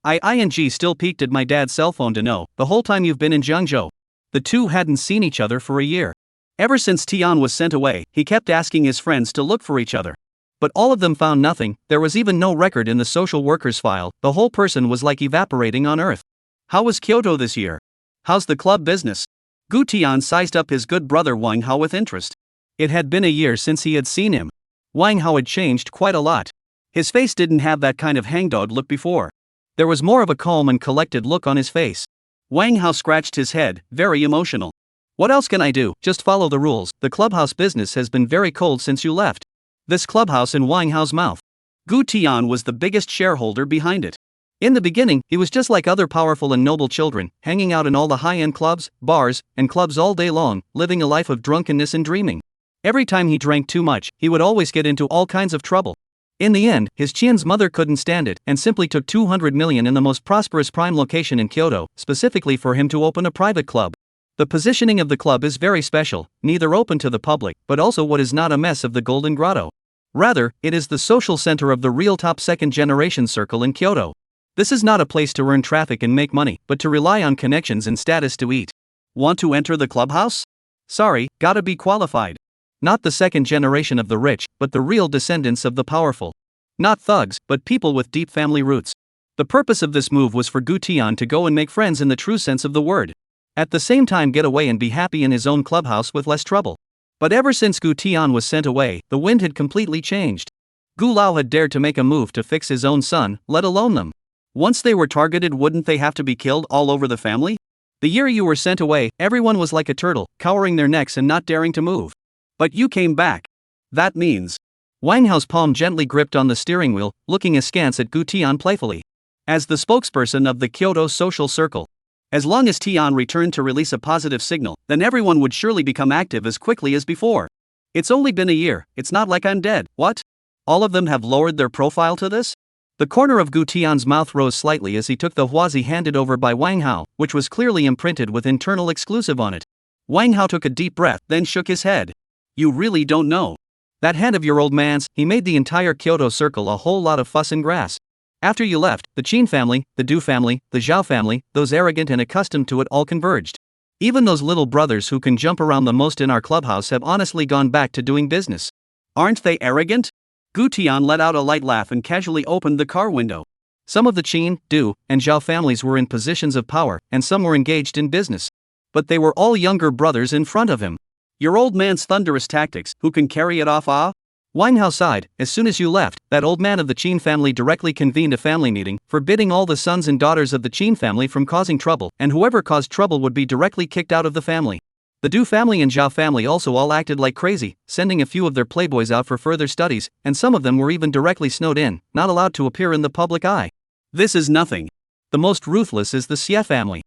ING still peeked at my dad's cell phone to know, the whole time you've been in Jiangzhou. The two hadn't seen each other for a year. Ever since Tian was sent away, he kept asking his friends to look for each other. But all of them found nothing. There was even no record in the social workers file. The whole person was like evaporating on Earth. How was Kyoto this year? How's the club business? Gu Tian sized up his good brother Wang Hao with interest. It had been a year since he had seen him. Wang Hao had changed quite a lot. His face didn't have that kind of hangdog look before. There was more of a calm and collected look on his face. Wang Hao scratched his head, very emotional. What else can I do? Just follow the rules. The clubhouse business has been very cold since you left. This clubhouse in Wang Hao's mouth. Gu Tian was the biggest shareholder behind it. In the beginning, he was just like other powerful and noble children, hanging out in all the high-end clubs, bars, and clubs all day long, living a life of drunkenness and dreaming. Every time he drank too much, he would always get into all kinds of trouble. In the end, his Qian's mother couldn't stand it and simply took 200 million in the most prosperous prime location in Kyoto, specifically for him to open a private club. The positioning of the club is very special, neither open to the public, but also what is not a mess of the Golden Grotto. Rather, it is the social center of the real top second-generation circle in Kyoto. This is not a place to earn traffic and make money, but to rely on connections and status to eat. Want to enter the clubhouse? Sorry, gotta be qualified. Not the second generation of the rich, but the real descendants of the powerful. Not thugs, but people with deep family roots. The purpose of this move was for Gu Tian to go and make friends in the true sense of the word. At the same time get away and be happy in his own clubhouse with less trouble. But ever since Gu Tian was sent away, the wind had completely changed. Gu Lao had dared to make a move to fix his own son, let alone them. Once they were targeted, wouldn't they have to be killed all over the family? The year you were sent away, everyone was like a turtle, cowering their necks and not daring to move. But you came back. That means. Wang Hao's palm gently gripped on the steering wheel, looking askance at Gu Tian playfully. As the spokesperson of the Kyoto social circle. As long as Tian returned to release a positive signal, then everyone would surely become active as quickly as before. It's only been a year, it's not like I'm dead, what? All of them have lowered their profile to this? The corner of Gu Tian's mouth rose slightly as he took the huazi handed over by Wang Hao, which was clearly imprinted with internal exclusive on it. Wang Hao took a deep breath, then shook his head. You really don't know. That hand of your old man's, he made the entire Kyoto circle a whole lot of fuss and grass. After you left, the Qin family, the Du family, the Zhao family, those arrogant and accustomed to it all converged. Even those little brothers who can jump around the most in our clubhouse have honestly gone back to doing business. Aren't they arrogant? Gu Tian let out a light laugh and casually opened the car window. Some of the Qin, Du, and Zhao families were in positions of power, and some were engaged in business. But they were all younger brothers in front of him. Your old man's thunderous tactics, who can carry it off? Wang Hao sighed. As soon as you left, that old man of the Qin family directly convened a family meeting, forbidding all the sons and daughters of the Qin family from causing trouble, and whoever caused trouble would be directly kicked out of the family. The Du family and Zhao family also all acted like crazy, sending a few of their playboys out for further studies, and some of them were even directly snowed in, not allowed to appear in the public eye. This is nothing. The most ruthless is the Xie family.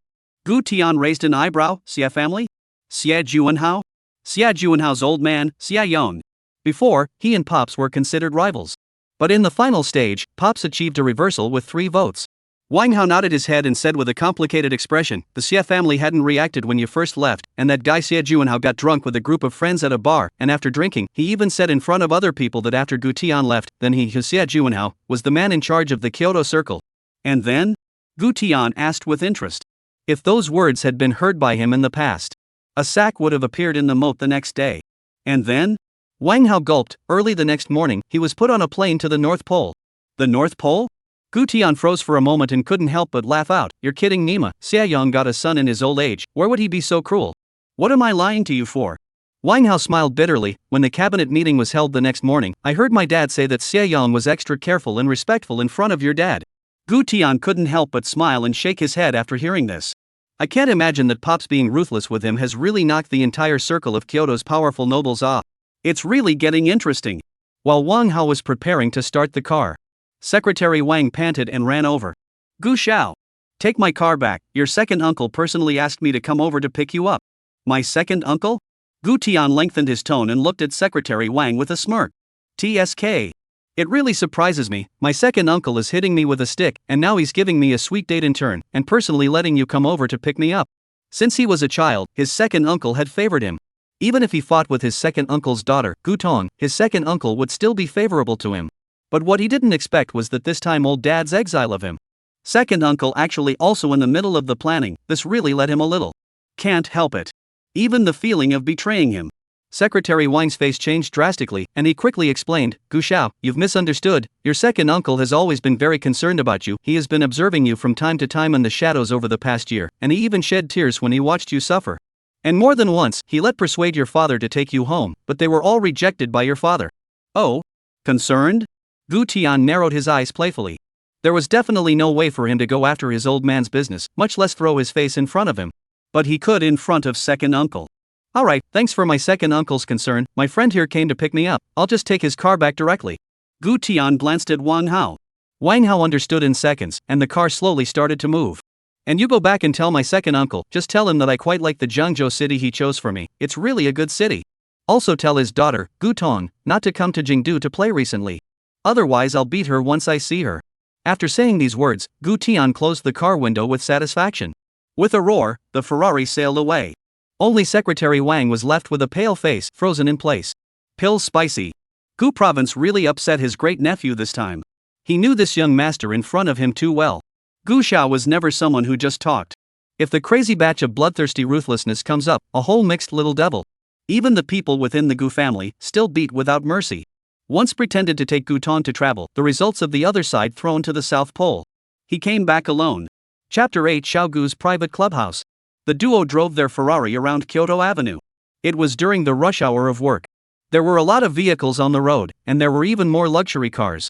Gu Tian raised an eyebrow. Xie family? Xie Juanhao? Xie Juanhao's old man, Xie Yong. Before, he and Pops were considered rivals. But in the final stage, Pops achieved a reversal with 3 votes. Wang Hao nodded his head and said with a complicated expression, the Xie family hadn't reacted when you first left, and that guy Xie Juanhao got drunk with a group of friends at a bar, and after drinking, he even said in front of other people that after Gu Tian left, then he, Xie Juanhao, was the man in charge of the Kyoto circle. And then? Gu Tian asked with interest. If those words had been heard by him in the past, a sack would have appeared in the moat the next day. And then? Wang Hao gulped. Early the next morning, he was put on a plane to the North Pole. The North Pole? Gu Tian froze for a moment and couldn't help but laugh out. You're kidding, Nima. Xie Yong got a son in his old age. Where would he be so cruel? What am I lying to you for? Wang Hao smiled bitterly. When the cabinet meeting was held the next morning, I heard my dad say that Xie Yong was extra careful and respectful in front of your dad. Gu Tian couldn't help but smile and shake his head after hearing this. I can't imagine that Pops being ruthless with him has really knocked the entire circle of Kyoto's powerful nobles off. It's really getting interesting. While Wang Hao was preparing to start the car, Secretary Wang panted and ran over. Gu Xiao. Take my car back. Your second uncle personally asked me to come over to pick you up. My second uncle? Gu Tian lengthened his tone and looked at Secretary Wang with a smirk. TSK. It really surprises me. My second uncle is hitting me with a stick, and now he's giving me a sweet date in turn, and personally letting you come over to pick me up. Since he was a child, his second uncle had favored him. Even if he fought with his second uncle's daughter, Gu Tong, his second uncle would still be favorable to him. But what he didn't expect was that this time old dad's exile of him. Second uncle actually also in the middle of the planning, this really let him a little. Can't help it. Even the feeling of betraying him. Secretary Wang's face changed drastically, and he quickly explained, Gu Xiao, you've misunderstood. Your second uncle has always been very concerned about you. He has been observing you from time to time in the shadows over the past year, and he even shed tears when he watched you suffer. And more than once, he let persuade your father to take you home, but they were all rejected by your father. Oh? Concerned? Gu Tian narrowed his eyes playfully. There was definitely no way for him to go after his old man's business, much less throw his face in front of him. But he could in front of second uncle. Alright, thanks for my second uncle's concern. My friend here came to pick me up. I'll just take his car back directly. Gu Tian glanced at Wang Hao. Wang Hao understood in seconds, and the car slowly started to move. And you go back and tell my second uncle, just tell him that I quite like the Jiangzhou city he chose for me. It's really a good city. Also tell his daughter, Gu Tong, not to come to Jingdu to play recently. Otherwise I'll beat her once I see her. After saying these words, Gu Tian closed the car window with satisfaction. With a roar, the Ferrari sailed away. Only Secretary Wang was left with a pale face, frozen in place. Pills spicy. Gu Province really upset his great-nephew this time. He knew this young master in front of him too well. Gu Xiao was never someone who just talked. If the crazy batch of bloodthirsty ruthlessness comes up, a whole mixed little devil. Even the people within the Gu family still beat without mercy. Once pretended to take Gu Tong to travel, the results of the other side thrown to the South Pole. He came back alone. Chapter 8 Xiao Gu's private clubhouse. The duo drove their Ferrari around Kyoto Avenue. It was during the rush hour of work. There were a lot of vehicles on the road, and there were even more luxury cars.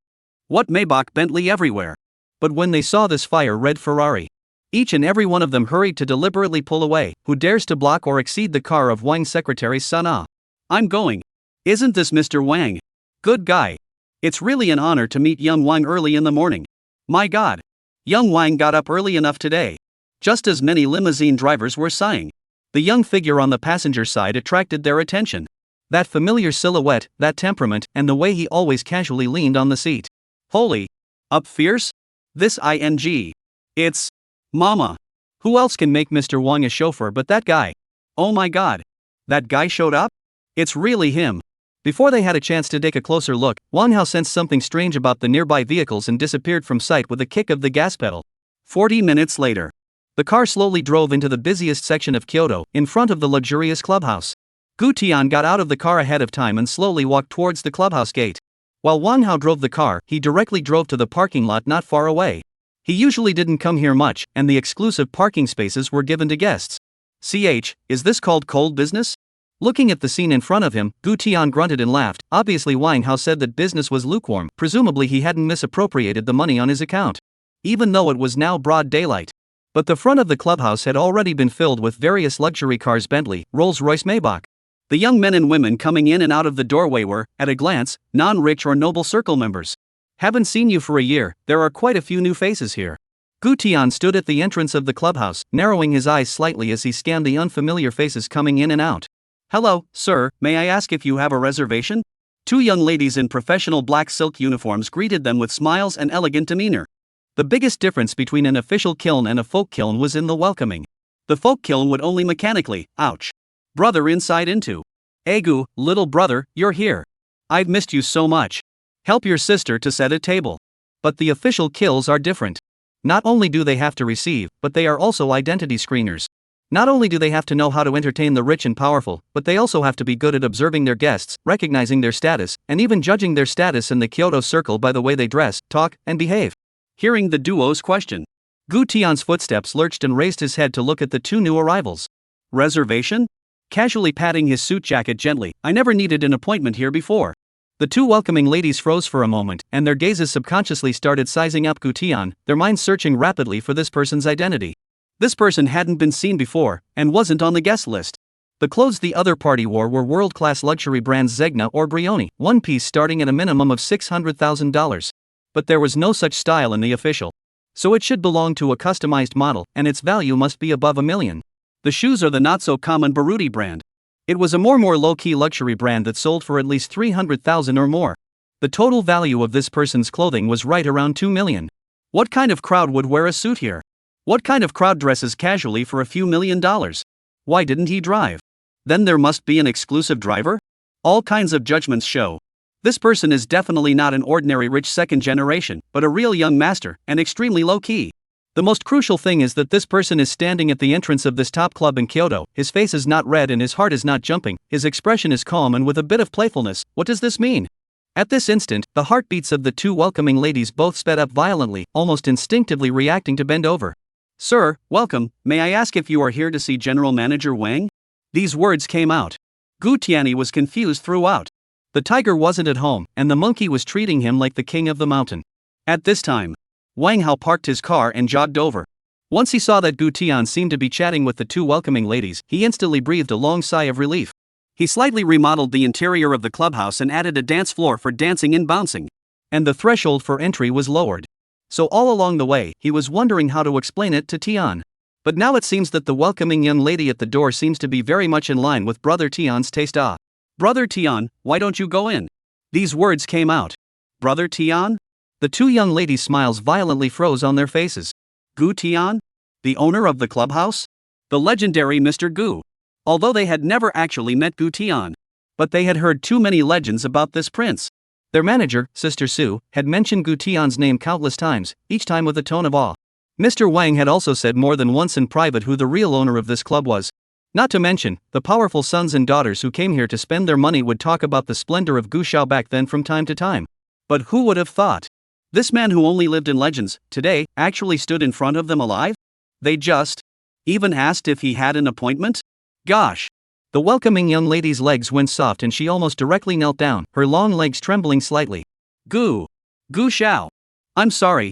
What Maybach Bentley everywhere. But when they saw this fire-red Ferrari, each and every one of them hurried to deliberately pull away. Who dares to block or exceed the car of Wang's secretary's son? I'm going. Isn't this Mr. Wang? Good guy. It's really an honor to meet young Wang early in the morning. My God. Young Wang got up early enough today. Just as many limousine drivers were sighing. The young figure on the passenger side attracted their attention. That familiar silhouette, that temperament, and the way he always casually leaned on the seat. Holy. Up fierce? This ing. It's Mama. Who else can make Mr. Wang a chauffeur but that guy? Oh my god. That guy showed up? It's really him. Before they had a chance to take a closer look, Wang Hao sensed something strange about the nearby vehicles and disappeared from sight with a kick of the gas pedal. 40 minutes later. The car slowly drove into the busiest section of Kyoto, in front of the luxurious clubhouse. Gu Tian got out of the car ahead of time and slowly walked towards the clubhouse gate. While Wang Hao drove the car, he directly drove to the parking lot not far away. He usually didn't come here much, and the exclusive parking spaces were given to guests. Is this called cold business? Looking at the scene in front of him, Gu Tian grunted and laughed. Obviously Wang Hao said that business was lukewarm, presumably he hadn't misappropriated the money on his account. Even though it was now broad daylight. But the front of the clubhouse had already been filled with various luxury cars: Bentley, Rolls-Royce, Maybach. The young men and women coming in and out of the doorway were, at a glance, non-rich or noble circle members. Haven't seen you for a year, there are quite a few new faces here. Gu Tian stood at the entrance of the clubhouse, narrowing his eyes slightly as he scanned the unfamiliar faces coming in and out. Hello, sir, may I ask if you have a reservation? Two young ladies in professional black silk uniforms greeted them with smiles and elegant demeanor. The biggest difference between an official kiln and a folk kiln was in the welcoming. The folk kiln would only mechanically, brother inside into. Egu, little brother, you're here. I've missed you so much. Help your sister to set a table. But the official kills are different. Not only do they have to receive, but they are also identity screeners. Not only do they have to know how to entertain the rich and powerful, but they also have to be good at observing their guests, recognizing their status, and even judging their status in the Kyoto circle by the way they dress, talk, and behave. Hearing the duo's question, Gu Tian's footsteps lurched and raised his head to look at the two new arrivals. Reservation? Casually patting his suit jacket gently, I never needed an appointment here before. The two welcoming ladies froze for a moment, and their gazes subconsciously started sizing up Gu Tian, their minds searching rapidly for this person's identity. This person hadn't been seen before, and wasn't on the guest list. The clothes the other party wore were world-class luxury brands Zegna or Brioni, one piece starting at a minimum of $600,000. But there was no such style in the official. So it should belong to a customized model, and its value must be above $1 million. The shoes are the not-so-common Baruti brand. It was a more low-key luxury brand that sold for at least $300,000 or more. The total value of this person's clothing was right around $2 million. What kind of crowd would wear a suit here? What kind of crowd dresses casually for a few $1,000,000? Why didn't he drive? Then there must be an exclusive driver? All kinds of judgments show. This person is definitely not an ordinary rich second generation, but a real young master, and extremely low-key. The most crucial thing is that this person is standing at the entrance of this top club in Kyoto. His face is not red and his heart is not jumping, his expression is calm and with a bit of playfulness. What does this mean? At this instant, the heartbeats of the two welcoming ladies both sped up violently, almost instinctively reacting to bend over. Sir, welcome, may I ask if you are here to see General Manager Wang? These words came out. Gu Tianyi was confused throughout. The tiger wasn't at home, and the monkey was treating him like the king of the mountain. At this time, Wang Hao parked his car and jogged over. Once he saw that Gu Tian seemed to be chatting with the two welcoming ladies, he instantly breathed a long sigh of relief. He slightly remodeled the interior of the clubhouse and added a dance floor for dancing and bouncing. And the threshold for entry was lowered. So all along the way, he was wondering how to explain it to Tian. But now it seems that the welcoming young lady at the door seems to be very much in line with Brother Tian's taste. Brother Tian, why don't you go in? These words came out. Brother Tian? The two young ladies' smiles violently froze on their faces. Gu Tian? The owner of the clubhouse? The legendary Mr. Gu. Although they had never actually met Gu Tian. But they had heard too many legends about this prince. Their manager, Sister Su, had mentioned Gu Tian's name countless times, each time with a tone of awe. Mr. Wang had also said more than once in private who the real owner of this club was. Not to mention, the powerful sons and daughters who came here to spend their money would talk about the splendor of Gu Qiao back then from time to time. But who would have thought? This man who only lived in legends, today, actually stood in front of them alive? They just even asked if he had an appointment? Gosh! The welcoming young lady's legs went soft and she almost directly knelt down, her long legs trembling slightly. Gu Xiao. I'm sorry.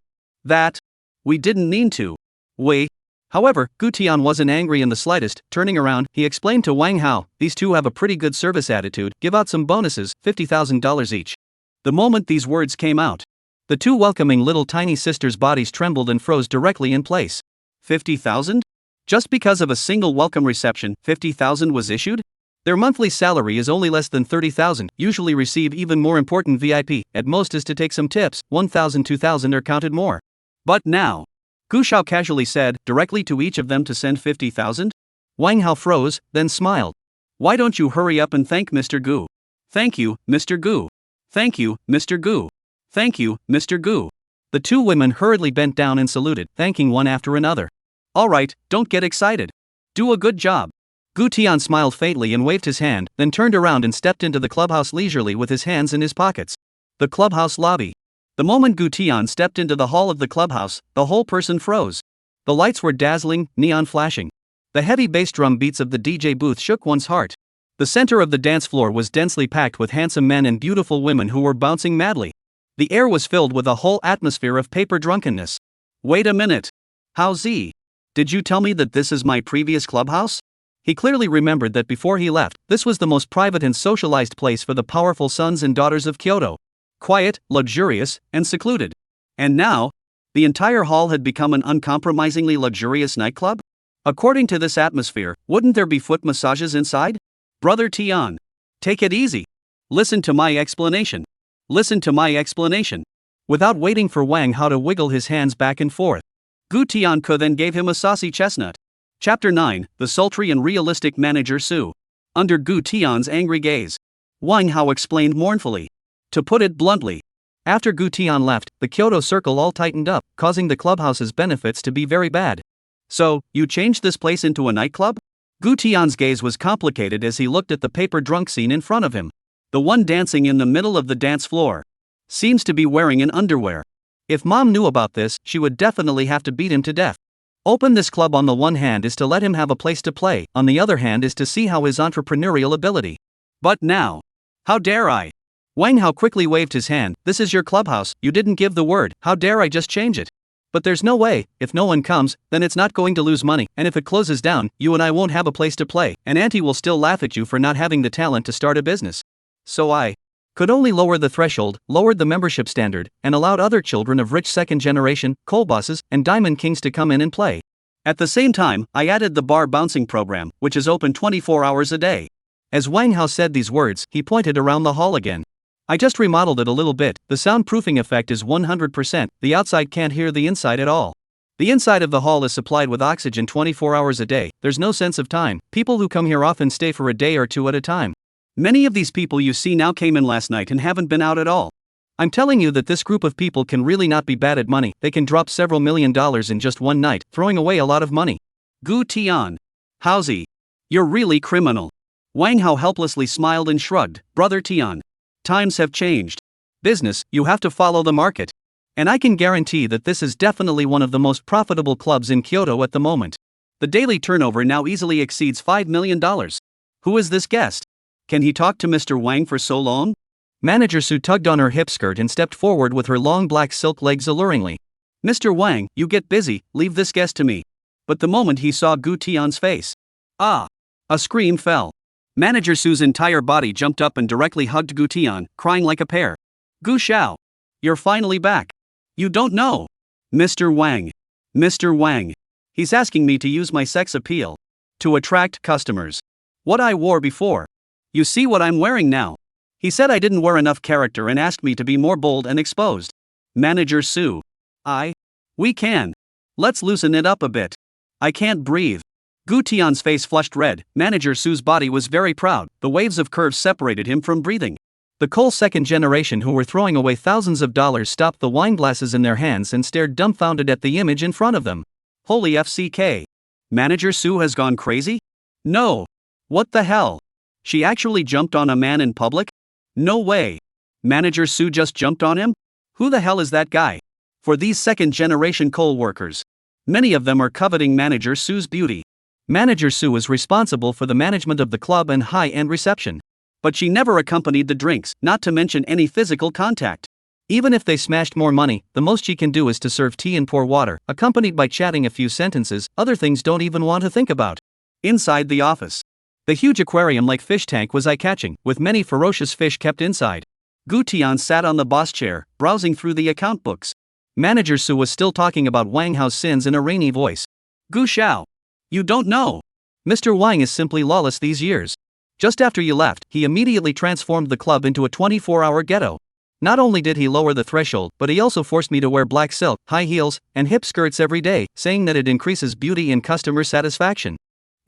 We didn't mean to. Wait. However, Gu Tian wasn't angry in the slightest. Turning around, he explained to Wang Hao, these two have a pretty good service attitude, give out some bonuses, $50,000 each. The moment these words came out, the two welcoming little tiny sisters' bodies trembled and froze directly in place. 50,000? Just because of a single welcome reception, 50,000 was issued? Their monthly salary is only less than 30,000, usually receive even more important VIP, at most is to take some tips, 1,000 2,000 are counted more. But now, Gu Xiao casually said, directly to each of them to send 50,000? Wang Hao froze, then smiled. Why don't you hurry up and thank Mr. Gu? Thank you, Mr. Gu. Thank you, Mr. Gu. Thank you, Mr. Gu. The two women hurriedly bent down and saluted, thanking one after another. Alright, don't get excited. Do a good job. Gu Tian smiled faintly and waved his hand, then turned around and stepped into the clubhouse leisurely with his hands in his pockets. The clubhouse lobby. The moment Gu Tian stepped into the hall of the clubhouse, the whole person froze. The lights were dazzling, neon flashing. The heavy bass drum beats of the DJ booth shook one's heart. The center of the dance floor was densely packed with handsome men and beautiful women who were bouncing madly. The air was filled with a whole atmosphere of paper drunkenness. Wait a minute. Hao Zi. Did you tell me that this is my previous clubhouse? He clearly remembered that before he left, this was the most private and socialized place for the powerful sons and daughters of Kyoto. Quiet, luxurious, and secluded. And now, the entire hall had become an uncompromisingly luxurious nightclub? According to this atmosphere, wouldn't there be foot massages inside? Brother Tian. Take it easy. Listen to my explanation. Listen to my explanation. Without waiting for Wang Hao to wiggle his hands back and forth, Gu Tianke then gave him a saucy chestnut. Chapter 9, The Sultry and Realistic Manager Su. Under Gu Tian's angry gaze, Wang Hao explained mournfully. To put it bluntly, after Gu Tian left, the Kyoto circle all tightened up, causing the clubhouse's benefits to be very bad. So, you changed this place into a nightclub? Gu Tian's gaze was complicated as he looked at the paper drunk scene in front of him. The one dancing in the middle of the dance floor seems to be wearing an underwear. If mom knew about this, she would definitely have to beat him to death. Open this club on the one hand is to let him have a place to play, on the other hand is to see how his entrepreneurial ability. But now, how dare I? Wang Hao quickly waved his hand. This is your clubhouse, you didn't give the word, how dare I just change it? But there's no way, if no one comes, then it's not going to lose money, and if it closes down, you and I won't have a place to play, and auntie will still laugh at you for not having the talent to start a business. So I could only lower the threshold, lowered the membership standard, and allowed other children of rich second-generation, coal bosses, and diamond kings to come in and play. At the same time, I added the bar bouncing program, which is open 24 hours a day. As Wang Hao said these words, he pointed around the hall again. I just remodeled it a little bit, the soundproofing effect is 100%, the outside can't hear the inside at all. The inside of the hall is supplied with oxygen 24 hours a day, there's no sense of time, people who come here often stay for a day or two at a time. Many of these people you see now came in last night and haven't been out at all. I'm telling you that this group of people can really not be bad at money, they can drop several $1 million in just one night, throwing away a lot of money. Gu Tian. Hao Zi. You're really criminal. Wang Hao helplessly smiled and shrugged. Brother Tian. Times have changed. Business, you have to follow the market. And I can guarantee that this is definitely one of the most profitable clubs in Kyoto at the moment. The daily turnover now easily exceeds $5 million. Who is this guest? Can he talk to Mr. Wang for so long? Manager Su tugged on her hip skirt and stepped forward with her long black silk legs alluringly. Mr. Wang, you get busy, leave this guest to me. But the moment he saw Gu Tian's face, a scream fell. Manager Su's entire body jumped up and directly hugged Gu Tian, crying like a pear. Gu Xiao. You're finally back. You don't know. Mr. Wang. Mr. Wang. He's asking me to use my sex appeal to attract customers. What I wore before. You see what I'm wearing now. He said I didn't wear enough character and asked me to be more bold and exposed. Manager Su. We can. Let's loosen it up a bit. I can't breathe. Gu Tian's face flushed red. Manager Su's body was very proud. The waves of curves separated him from breathing. The coal second generation who were throwing away thousands of dollars stopped the wine glasses in their hands and stared dumbfounded at the image in front of them. Holy FCK. Manager Su has gone crazy? No. What the hell? She actually jumped on a man in public? No way. Manager Su just jumped on him? Who the hell is that guy? For these second generation coal workers, many of them are coveting Manager Su's beauty. Manager Su is responsible for the management of the club and high-end reception. But she never accompanied the drinks, not to mention any physical contact. Even if they smashed more money, the most she can do is to serve tea and pour water, accompanied by chatting a few sentences, other things don't even want to think about. Inside the office, the huge aquarium-like fish tank was eye-catching, with many ferocious fish kept inside. Gu Tian sat on the boss chair, browsing through the account books. Manager Su was still talking about Wang Hao's sins in a rainy voice. Gu Xiao. You don't know. Mr. Wang is simply lawless these years. Just after you left, he immediately transformed the club into a 24-hour ghetto. Not only did he lower the threshold, but he also forced me to wear black silk, high heels, and hip skirts every day, saying that it increases beauty and customer satisfaction.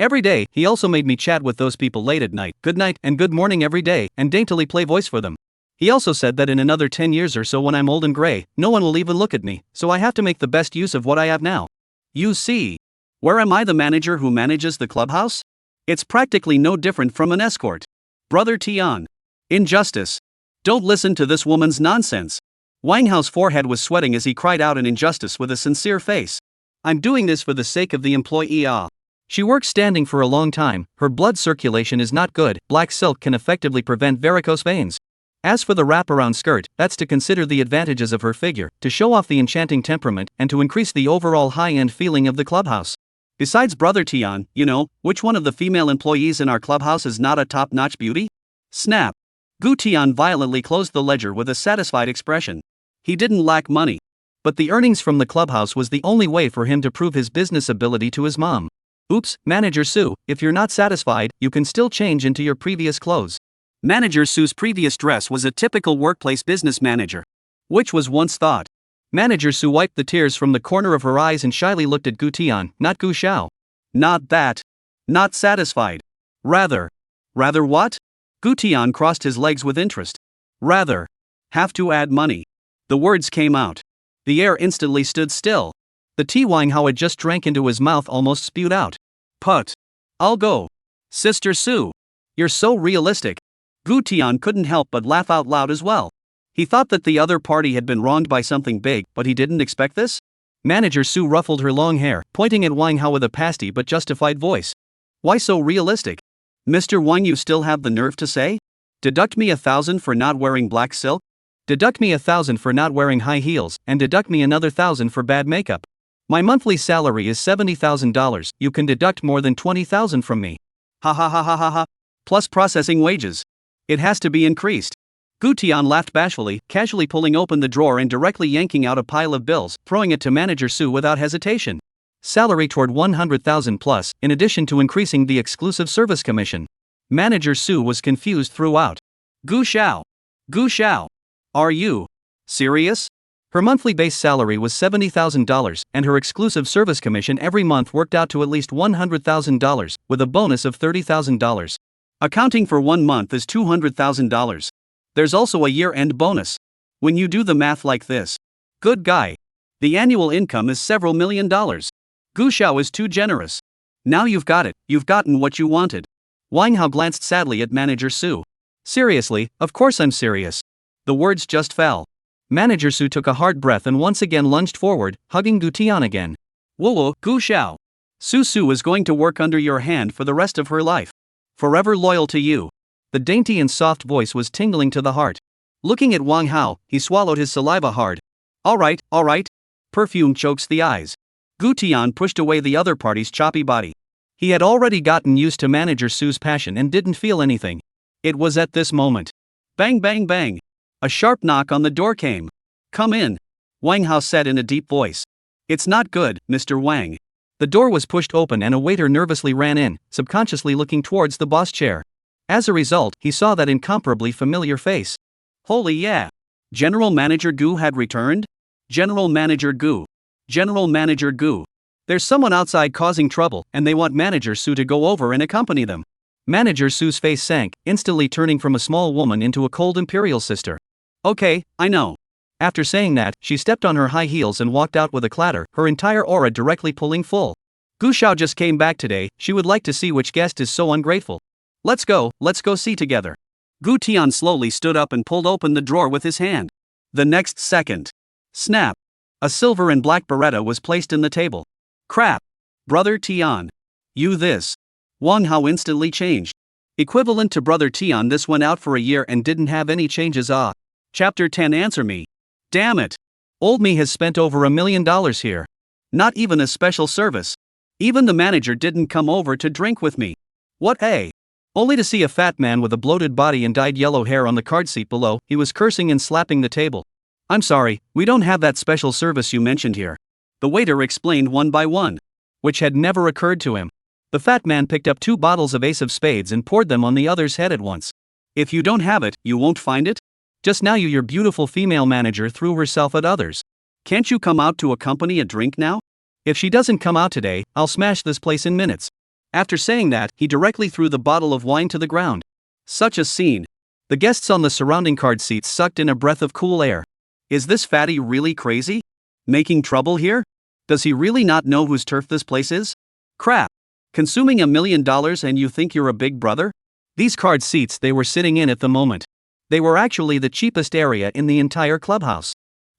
Every day, he also made me chat with those people late at night, good night and good morning every day, and daintily play voice for them. He also said that in another 10 years or so when I'm old and gray, no one will even look at me, so I have to make the best use of what I have now. You see. Where am I the manager who manages the clubhouse? It's practically no different from an escort. Brother Tian. Injustice. Don't listen to this woman's nonsense. Wang Hao's forehead was sweating as he cried out an injustice with a sincere face. I'm doing this for the sake of the employee. She works standing for a long time, her blood circulation is not good, black silk can effectively prevent varicose veins. As for the wraparound skirt, that's to consider the advantages of her figure, to show off the enchanting temperament, and to increase the overall high-end feeling of the clubhouse. Besides Brother Tian, which one of the female employees in our clubhouse is not a top-notch beauty? Snap. Gu Tian violently closed the ledger with a satisfied expression. He didn't lack money. But the earnings from the clubhouse was the only way for him to prove his business ability to his mom. Oops, Manager Su, if you're not satisfied, you can still change into your previous clothes. Manager Su's previous dress was a typical workplace business manager, which was once thought. Manager Su wiped the tears from the corner of her eyes and shyly looked at Gu Tian, not Gu Qiao. Not that. Not satisfied. Rather what? Gu Tian crossed his legs with interest. Rather. Have to add money. The words came out. The air instantly stood still. The tea Wang Hao had just drank into his mouth almost spewed out. Put. I'll go. Sister Su. You're so realistic. Gu Tian couldn't help but laugh out loud as well. He thought that the other party had been wronged by something big, but he didn't expect this? Manager Su ruffled her long hair, pointing at Wang Hao with a pasty but justified voice. Why so realistic? Mr. Wang, you still have the nerve to say? Deduct me 1,000 for not wearing black silk? Deduct me 1,000 for not wearing high heels, and deduct me another 1,000 for bad makeup. My monthly salary is $70,000, you can deduct more than 20,000 from me. Ha ha ha ha ha ha. Plus processing wages. It has to be increased. Gu Tian laughed bashfully, casually pulling open the drawer and directly yanking out a pile of bills, throwing it to Manager Su without hesitation. Salary toward 100,000 plus, in addition to increasing the exclusive service commission. Manager Su was confused throughout. Gu Qiao. Are you serious? Her monthly base salary was $70,000, and her exclusive service commission every month worked out to at least $100,000, with a bonus of $30,000. Accounting for 1 month is $200,000. There's also a year-end bonus. When you do the math like this, good guy, the annual income is several $million. Gu Qiao is too generous. Now you've got it, you've gotten what you wanted. Wang Hao glanced sadly at Manager Su. Seriously, of course I'm serious. The words just fell. Manager Su took a hard breath and once again lunged forward, hugging Gu Tian again. Whoa, Gu Qiao. Su is going to work under your hand for the rest of her life. Forever loyal to you. The dainty and soft voice was tingling to the heart. Looking at Wang Hao, he swallowed his saliva hard. All right. Perfume chokes the eyes. Gu Tian pushed away the other party's choppy body. He had already gotten used to Manager Su's passion and didn't feel anything. It was at this moment. Bang bang bang. A sharp knock on the door came. Come in, Wang Hao said in a deep voice. It's not good, Mr. Wang. The door was pushed open and a waiter nervously ran in, subconsciously looking towards the boss chair. As a result, he saw that incomparably familiar face. Holy yeah. General Manager Gu had returned? General Manager Gu. There's someone outside causing trouble, and they want Manager Su to go over and accompany them. Manager Su's face sank, instantly turning from a small woman into a cold imperial sister. Okay, I know. After saying that, she stepped on her high heels and walked out with a clatter, her entire aura directly pulling full. Gu Qiao just came back today, she would like to see which guest is so ungrateful. Let's go see together. Gu Tian slowly stood up and pulled open the drawer with his hand. The next second. Snap. A silver and black beretta was placed in the table. Crap. Brother Tian. You this. Wang Hao instantly changed. Equivalent to Brother Tian, this went out for a year and didn't have any changes. Chapter 10. Answer me. Damn it. Old me has spent over $1 million here. Not even a special service. Even the manager didn't come over to drink with me. What a? Only to see a fat man with a bloated body and dyed yellow hair on the card seat below, he was cursing and slapping the table. I'm sorry, we don't have that special service you mentioned here. The waiter explained one by one. Which had never occurred to him. The fat man picked up 2 bottles of Ace of Spades and poured them on the other's head at once. If you don't have it, you won't find it? Just now your beautiful female manager threw herself at others. Can't you come out to accompany a drink now? If she doesn't come out today, I'll smash this place in minutes. After saying that, he directly threw the bottle of wine to the ground. Such a scene. The guests on the surrounding card seats sucked in a breath of cool air. Is this fatty really crazy? Making trouble here? Does he really not know whose turf this place is? Crap. Consuming $1 million and you think you're a big brother? These card seats they were sitting in at the moment. They were actually the cheapest area in the entire clubhouse.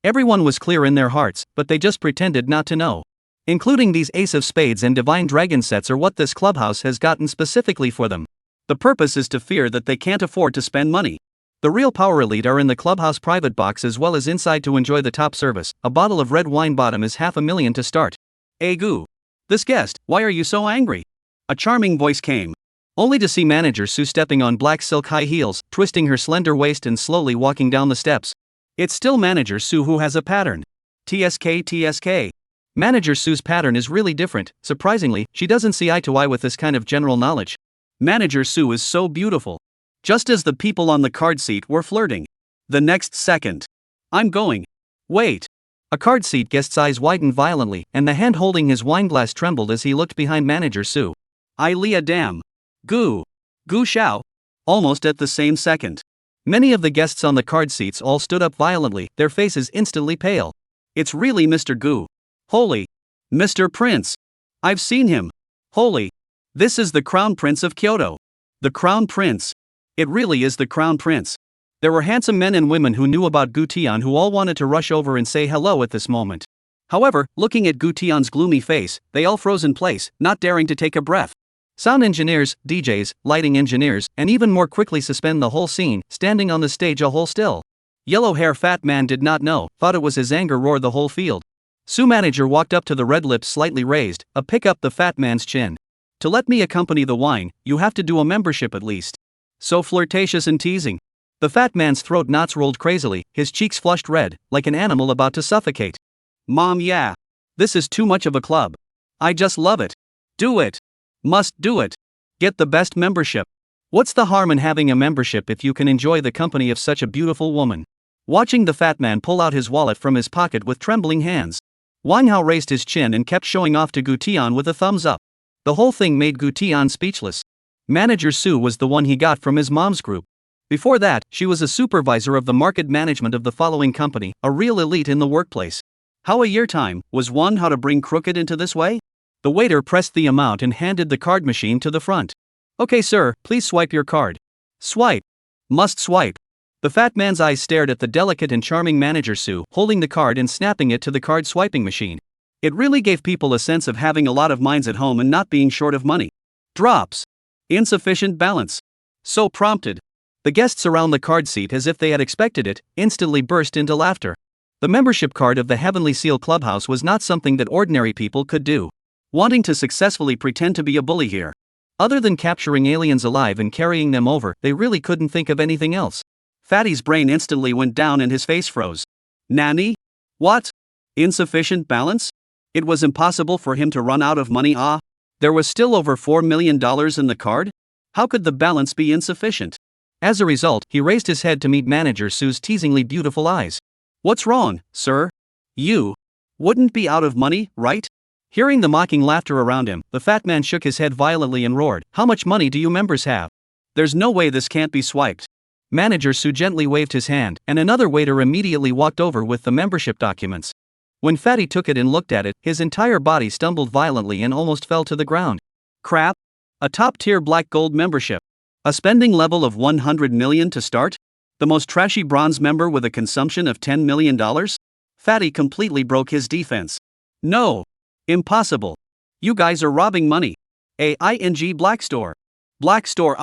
Everyone was clear in their hearts, but they just pretended not to know. Including these Ace of Spades and Divine Dragon sets are what this clubhouse has gotten specifically for them. The purpose is to fear that they can't afford to spend money. The real power elite are in the clubhouse private box as well as inside to enjoy the top service. A bottle of red wine bottom is $500,000 to start. Goo. This guest, why are you so angry? A charming voice came. Only to see Manager Sue stepping on black silk high heels, twisting her slender waist and slowly walking down the steps. It's still Manager Sue who has a pattern. TSK. Manager Sue's pattern is really different. Surprisingly, she doesn't see eye to eye with this kind of general knowledge. Manager Sue is so beautiful. Just as the people on the card seat were flirting. The next second. I'm going. Wait. A card seat guest's eyes widened violently, and the hand holding his wineglass trembled as he looked behind Manager Sue. Damn. Gu Xiao. Almost at the same second. Many of the guests on the card seats all stood up violently, their faces instantly pale. It's really Mr. Gu. Holy. Mr. Prince. I've seen him. Holy. This is the Crown Prince of Kyoto. The Crown Prince. It really is the Crown Prince. There were handsome men and women who knew about Gu Tian who all wanted to rush over and say hello at this moment. However, looking at Gu Tian's gloomy face, they all froze in place, not daring to take a breath. Sound engineers, DJs, lighting engineers, and even more quickly suspend the whole scene, standing on the stage a whole still. Yellow hair fat man did not know, thought it was his anger roared the whole field. Sue Manager walked up to the red lips slightly raised, a pick up the fat man's chin. To let me accompany the wine, you have to do a membership at least. So flirtatious and teasing. The fat man's throat knots rolled crazily, his cheeks flushed red, like an animal about to suffocate. Mom, yeah. This is too much of a club. I just love it. Do it. Must do it. Get the best membership. What's the harm in having a membership if you can enjoy the company of such a beautiful woman? Watching the fat man pull out his wallet from his pocket with trembling hands. Wang Hao raised his chin and kept showing off to Gu Tian with a thumbs up. The whole thing made Gu Tian speechless. Manager Sue was the one he got from his mom's group. Before that, she was a supervisor of the market management of the following company, a real elite in the workplace. How a year time, was Wang Hao to bring crooked into this way? The waiter pressed the amount and handed the card machine to the front. Okay sir, please swipe your card. Swipe. Must swipe. The fat man's eyes stared at the delicate and charming Manager Sue, holding the card and snapping it to the card swiping machine. It really gave people a sense of having a lot of minds at home and not being short of money. Drops. Insufficient balance. So prompted. The guests around the card seat, as if they had expected it, instantly burst into laughter. The membership card of the Heavenly Seal Clubhouse was not something that ordinary people could do. Wanting to successfully pretend to be a bully here. Other than capturing aliens alive and carrying them over, they really couldn't think of anything else. Fatty's brain instantly went down and his face froze. Nani? What? Insufficient balance? It was impossible for him to run out of money. There was still over $4 million in the card? How could the balance be insufficient? As a result, he raised his head to meet Manager Sue's teasingly beautiful eyes. What's wrong, sir? You wouldn't be out of money, right? Hearing the mocking laughter around him, the fat man shook his head violently and roared, How much money do you members have? There's no way this can't be swiped. Manager Sue gently waved his hand, and another waiter immediately walked over with the membership documents. When Fatty took it and looked at it, his entire body stumbled violently and almost fell to the ground. Crap! A top-tier black gold membership. A spending level of $100 million to start? The most trashy bronze member with a consumption of $10 million? Fatty completely broke his defense. No! Impossible. You guys are robbing money. A-ing Black Store. Black Store.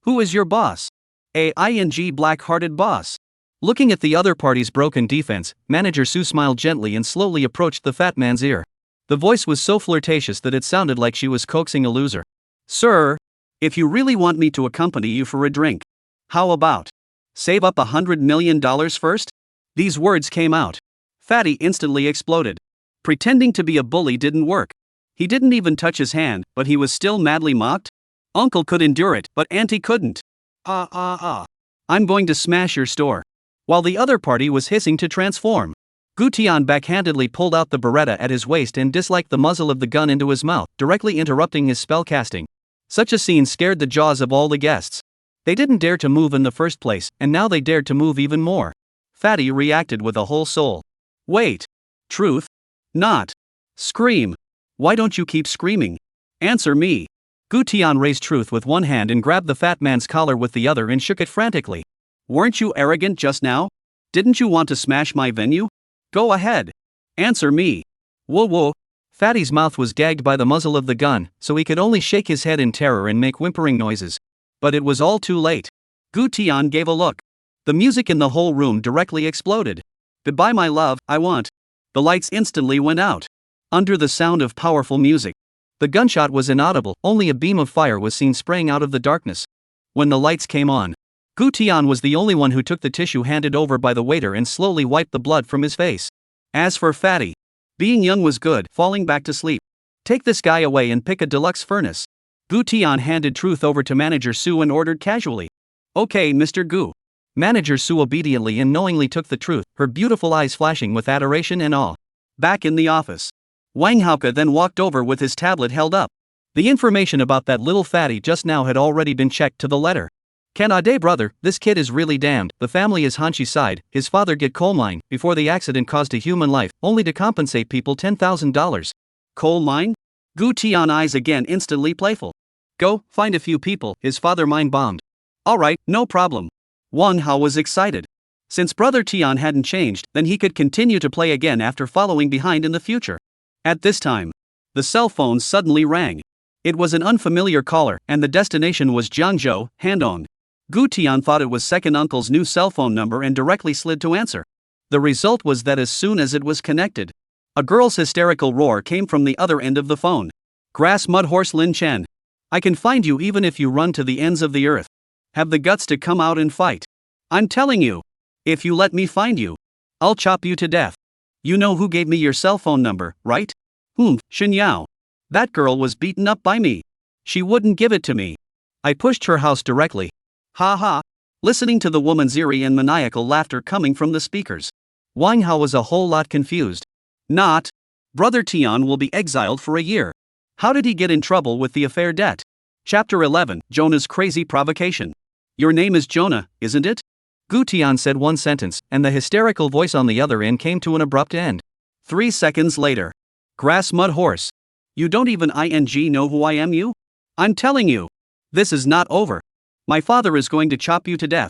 Who is your boss? A-ing black-hearted boss. Looking at the other party's broken defense, Manager Sue smiled gently and slowly approached the fat man's ear. The voice was so flirtatious that it sounded like she was coaxing a loser. Sir, if you really want me to accompany you for a drink, how about save up $100 million first? These words came out. Fatty instantly exploded. Pretending to be a bully didn't work. He didn't even touch his hand, but he was still madly mocked. Uncle could endure it, but Auntie couldn't. I'm going to smash your store. While the other party was hissing to transform. Gu Tian backhandedly pulled out the beretta at his waist and disliked the muzzle of the gun into his mouth, directly interrupting his spell casting. Such a scene scared the jaws of all the guests. They didn't dare to move in the first place, and now they dared to move even more. Fatty reacted with a whole soul. Wait. Truth? Not. Scream. Why don't you keep screaming? Answer me. Gu Tian raised Truth with one hand and grabbed the fat man's collar with the other and shook it frantically. Weren't you arrogant just now? Didn't you want to smash my venue? Go ahead. Answer me. Whoa whoa. Fatty's mouth was gagged by the muzzle of the gun, so he could only shake his head in terror and make whimpering noises. But it was all too late. Gu Tian gave a look. The music in the whole room directly exploded. Goodbye my love, I want. The lights instantly went out. Under the sound of powerful music. The gunshot was inaudible, only a beam of fire was seen spraying out of the darkness. When the lights came on, Gu Tian was the only one who took the tissue handed over by the waiter and slowly wiped the blood from his face. As for Fatty, being young was good, falling back to sleep. Take this guy away and pick a deluxe furnace. Gu Tian handed Truth over to Manager Su and ordered casually. Okay, Mr. Gu. Manager Su obediently and knowingly took the Truth, her beautiful eyes flashing with adoration and awe. Back in the office, Wang Haoke then walked over with his tablet held up. The information about that little fatty just now had already been checked to the letter. Kanade brother, this kid is really damned. The family is Hanshi side, his father get coal mine, before the accident caused a human life, only to compensate people $10,000. Coal mine? Gu Tian eyes again instantly playful. Go, find a few people, his father mine bombed. Alright, no problem. Wang Hao was excited. Since brother Tian hadn't changed, then he could continue to play again after following behind in the future. At this time, the cell phone suddenly rang. It was an unfamiliar caller, and the destination was Jiangzhou, Handong. Gu Tian thought it was second uncle's new cell phone number and directly slid to answer. The result was that as soon as it was connected, a girl's hysterical roar came from the other end of the phone. Grass mud horse Lin Chen. I can find you even if you run to the ends of the earth. Have the guts to come out and fight. I'm telling you. If you let me find you, I'll chop you to death. You know who gave me your cell phone number, right? Xin Yao. That girl was beaten up by me. She wouldn't give it to me. I pushed her house directly. Ha ha. Listening to the woman's eerie and maniacal laughter coming from the speakers, Wang Hao was a whole lot confused. Not. Brother Tian will be exiled for a year. How did he get in trouble with the affair debt? Chapter 11, Jonah's Crazy Provocation. Your name is Jonah, isn't it? Gu Tian said one sentence, and the hysterical voice on the other end came to an abrupt end. 3 seconds later. Grass mud horse. You don't even know who I am you? I'm telling you. This is not over. My father is going to chop you to death.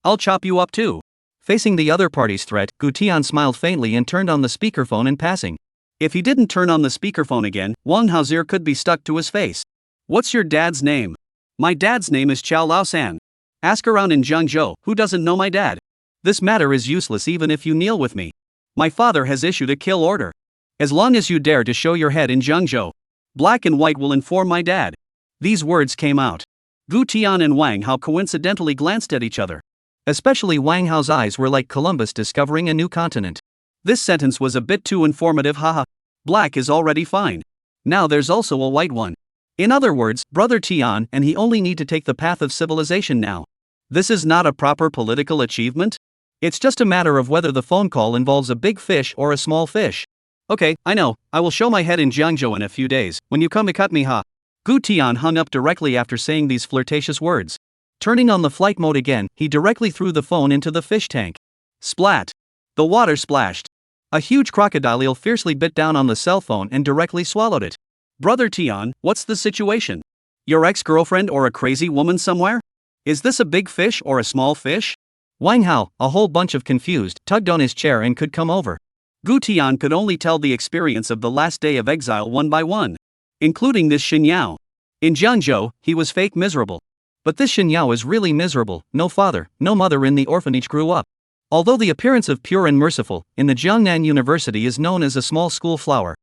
I'll chop you up too. Facing the other party's threat, Gu Tian smiled faintly and turned on the speakerphone in passing. If he didn't turn on the speakerphone again, Wang Hao's ear could be stuck to his face. What's your dad's name? My dad's name is Qiao Laosan. Ask around in Jiangzhou, who doesn't know my dad? This matter is useless even if you kneel with me. My father has issued a kill order. As long as you dare to show your head in Jiangzhou, Black and White will inform my dad. These words came out. Gu Tian and Wang Hao coincidentally glanced at each other. Especially Wang Hao's eyes were like Columbus discovering a new continent. This sentence was a bit too informative, haha. Black is already fine. Now there's also a white one. In other words, brother Tian and he only need to take the path of civilization now. This is not a proper political achievement? It's just a matter of whether the phone call involves a big fish or a small fish. Okay, I know, I will show my head in Jiangzhou in a few days, when you come to cut me ha. Gu Tian hung up directly after saying these flirtatious words. Turning on the flight mode again, he directly threw the phone into the fish tank. Splat! The water splashed. A huge crocodile fiercely bit down on the cell phone and directly swallowed it. Brother Tian, what's the situation? Your ex-girlfriend or a crazy woman somewhere? Is this a big fish or a small fish? Wang Hao, a whole bunch of confused, tugged on his chair and could come over. Gu Tian could only tell the experience of the last day of exile one by one, including this Xin Yao. In Jiangzhou, he was fake miserable. But this Xin Yao is really miserable, no father, no mother in the orphanage grew up. Although the appearance of pure and merciful, in the Jiangnan University is known as a small school flower.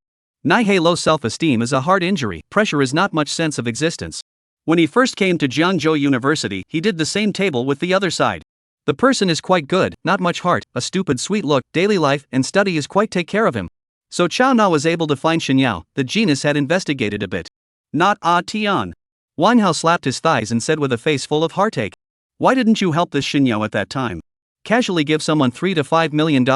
Nihei low self-esteem is a hard injury, pressure is not much sense of existence. When he first came to Jiangzhou University, he did the same table with the other side. The person is quite good, not much heart, a stupid sweet look, daily life and study is quite take care of him. So Chao Na was able to find Xin Yao, the genius had investigated a bit. Not Tian. Wang Hao slapped his thighs and said with a face full of heartache. Why didn't you help this Xin Yao at that time? casually give someone $3 to $5 million,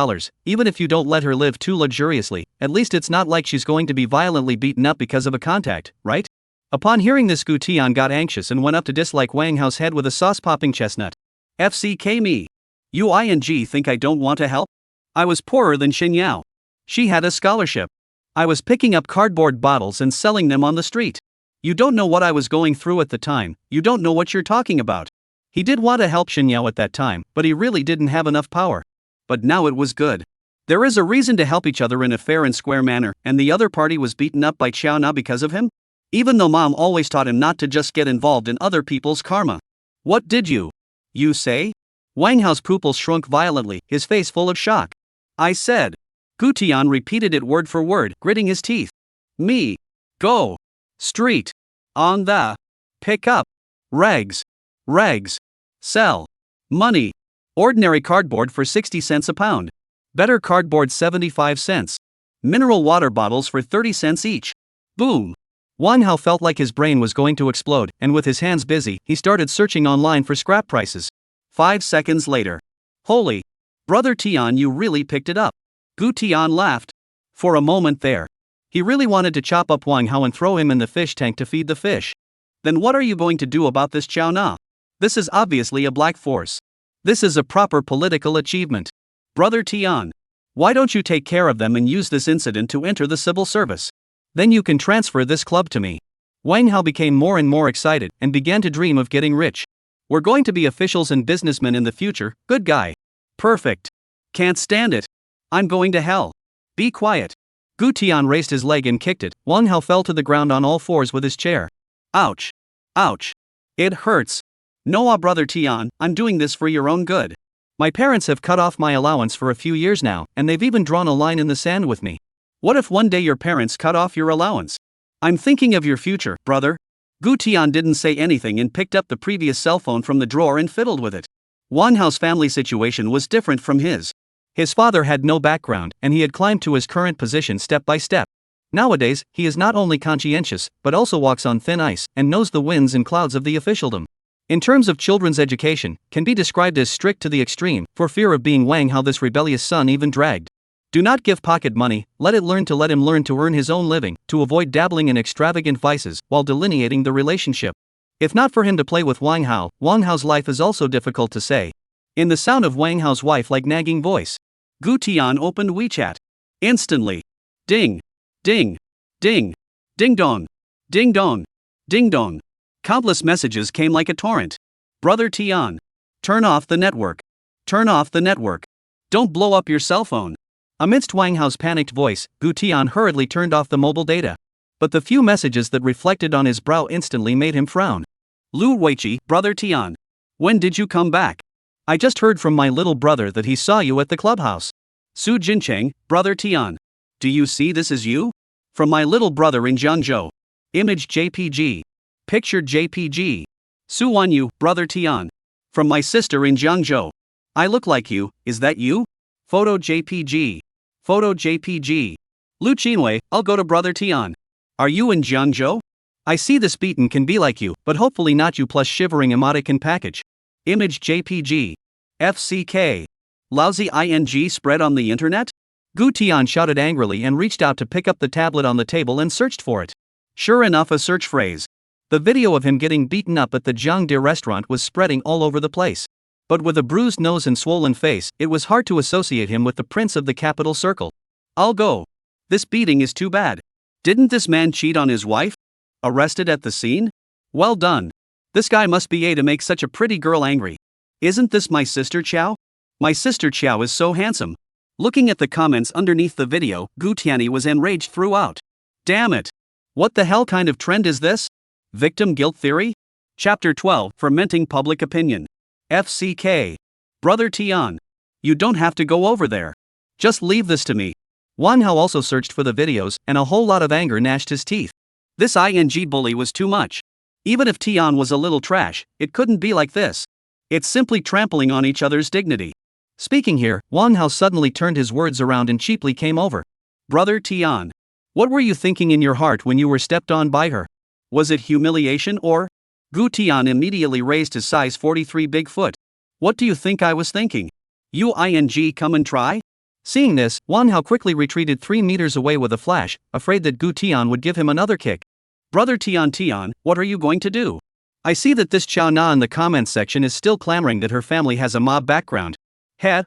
even if you don't let her live too luxuriously, at least it's not like she's going to be violently beaten up because of a contact, right? Upon hearing this, Gu Tian got anxious and went up to dislike Wang Hao's head with a sauce-popping chestnut. FCK me. You think I don't want to help? I was poorer than Xin Yao. She had a scholarship. I was picking up cardboard bottles and selling them on the street. You don't know what I was going through at the time, you don't know what you're talking about. He did want to help Xin Yao at that time, but he really didn't have enough power. But now it was good. There is a reason to help each other in a fair and square manner, and the other party was beaten up by Qiao Na because of him? Even though mom always taught him not to just get involved in other people's karma. What did you say? Wang Hao's pupils shrunk violently, his face full of shock. I said. Gu Tian repeated it word for word, gritting his teeth. Me. Go. Street. On the. Pick up. Rags. Sell. Money. Ordinary cardboard for 60 cents a pound. Better cardboard 75 cents. Mineral water bottles for 30 cents each. Boom. Wang Hao felt like his brain was going to explode, and with his hands busy, he started searching online for scrap prices. 5 seconds later. Holy. Brother Tian, you really picked it up. Gu Tian laughed. For a moment there. He really wanted to chop up Wang Hao and throw him in the fish tank to feed the fish. Then what are you going to do about this Qiao Na? This is obviously a black force. This is a proper political achievement. Brother Tian. Why don't you take care of them and use this incident to enter the civil service? Then you can transfer this club to me. Wang Hao became more and more excited and began to dream of getting rich. We're going to be officials and businessmen in the future, good guy. Perfect. Can't stand it. I'm going to hell. Be quiet. Gu Tian raised his leg and kicked it. Wang Hao fell to the ground on all fours with his chair. Ouch. It hurts. No, brother Tian, I'm doing this for your own good. My parents have cut off my allowance for a few years now, and they've even drawn a line in the sand with me. What if one day your parents cut off your allowance? I'm thinking of your future, brother. Gu Tian didn't say anything and picked up the previous cell phone from the drawer and fiddled with it. Wang Hao's family situation was different from his. His father had no background, and he had climbed to his current position step by step. Nowadays, he is not only conscientious, but also walks on thin ice, and knows the winds and clouds of the officialdom. In terms of children's education, can be described as strict to the extreme, for fear of being Wang Hao this rebellious son even dragged. Do not give pocket money, let him learn to earn his own living, to avoid dabbling in extravagant vices, while delineating the relationship. If not for him to play with Wang Hao's life is also difficult to say. In the sound of Wang Hao's wife like nagging voice. Gu Tian opened WeChat. Instantly. Ding. Ding. Ding. Ding dong. Ding dong. Ding dong. Countless messages came like a torrent. Brother Tian. Turn off the network. Turn off the network. Don't blow up your cell phone. Amidst Wang Hao's panicked voice, Gu Tian hurriedly turned off the mobile data. But the few messages that reflected on his brow instantly made him frown. Lu Weiqi, Brother Tian. When did you come back? I just heard from my little brother that he saw you at the clubhouse. Su Jincheng, Brother Tian. Do you see this is you? From my little brother in Jiangzhou. Image JPG. Picture JPG. Su Wanyu, Brother Tian. From my sister in Jiangzhou. I look like you, is that you? Photo JPG. Photo JPG. Lu Qinwei, I'll go to Brother Tian. Are you in Jiangzhou? I see this beaten can be like you, but hopefully not you plus shivering emoticon package. Image JPG. FCK. Lousy ing spread on the internet? Gu Tian shouted angrily and reached out to pick up the tablet on the table and searched for it. Sure enough, a search phrase. The video of him getting beaten up at the Jiangde restaurant was spreading all over the place. But with a bruised nose and swollen face, it was hard to associate him with the prince of the capital circle. I'll go. This beating is too bad. Didn't this man cheat on his wife? Arrested at the scene? Well done. This guy must be A to make such a pretty girl angry. Isn't this my sister Qiao? My sister Qiao is so handsome. Looking at the comments underneath the video, Gu Tianyi was enraged throughout. Damn it. What the hell kind of trend is this? Victim guilt theory? Chapter 12, Fermenting Public Opinion. FCK. Brother Tian. You don't have to go over there. Just leave this to me. Wang Hao also searched for the videos, and a whole lot of anger gnashed his teeth. This ing bully was too much. Even if Tian was a little trash, it couldn't be like this. It's simply trampling on each other's dignity. Speaking here, Wang Hao suddenly turned his words around and cheaply came over. Brother Tian. What were you thinking in your heart when you were stepped on by her? Was it humiliation or? Gu Tian immediately raised his size 43 big foot. What do you think I was thinking? Come and try? Seeing this, Wang Hao quickly retreated 3 meters away with a flash, afraid that Gu Tian would give him another kick. Brother Tian, what are you going to do? I see that this Qiao Na in the comments section is still clamoring that her family has a mob background.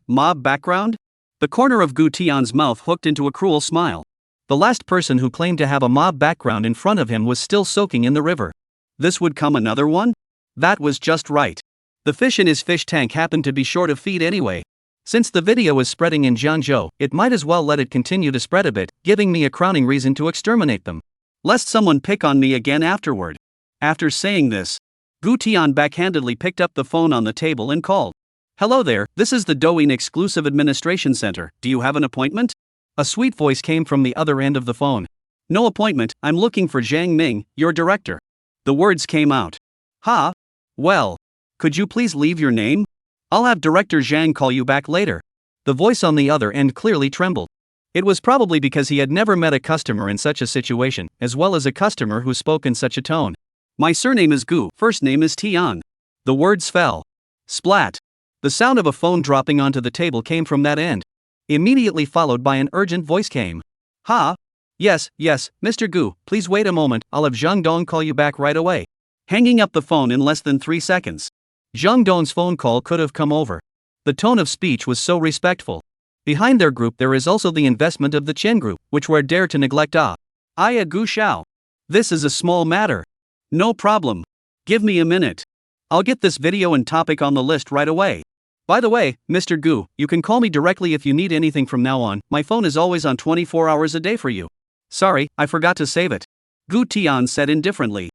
Mob background? The corner of Gu Tian's mouth hooked into a cruel smile. The last person who claimed to have a mob background in front of him was still soaking in the river. This would come another one? That was just right. The fish in his fish tank happened to be short of feed anyway. Since the video is spreading in Jiangzhou, it might as well let it continue to spread a bit, giving me a crowning reason to exterminate them. Lest someone pick on me again afterward. After saying this, Gu Tian backhandedly picked up the phone on the table and called. Hello there, this is the Douyin Exclusive Administration Center. Do you have an appointment? A sweet voice came from the other end of the phone. No appointment, I'm looking for Zhang Ming, your director. The words came out. Ha? Well, could you please leave your name? I'll have Director Zhang call you back later. The voice on the other end clearly trembled. It was probably because he had never met a customer in such a situation, as well as a customer who spoke in such a tone. My surname is Gu, first name is Tian. The words fell. Splat. The sound of a phone dropping onto the table came from that end. Immediately followed by an urgent voice came. Ha? Yes, Mr. Gu, please wait a moment, I'll have Zhang Dong call you back right away. Hanging up the phone in less than 3 seconds. Zhang Dong's phone call could have come over. The tone of speech was so respectful. Behind their group there is also the investment of the Chen group, which were dare to neglect Aya Gu Xiao. This is a small matter. No problem. Give me a minute. I'll get this video and topic on the list right away. By the way, Mr. Gu, you can call me directly if you need anything from now on, my phone is always on 24 hours a day for you. Sorry, I forgot to save it. Gu Tian said indifferently.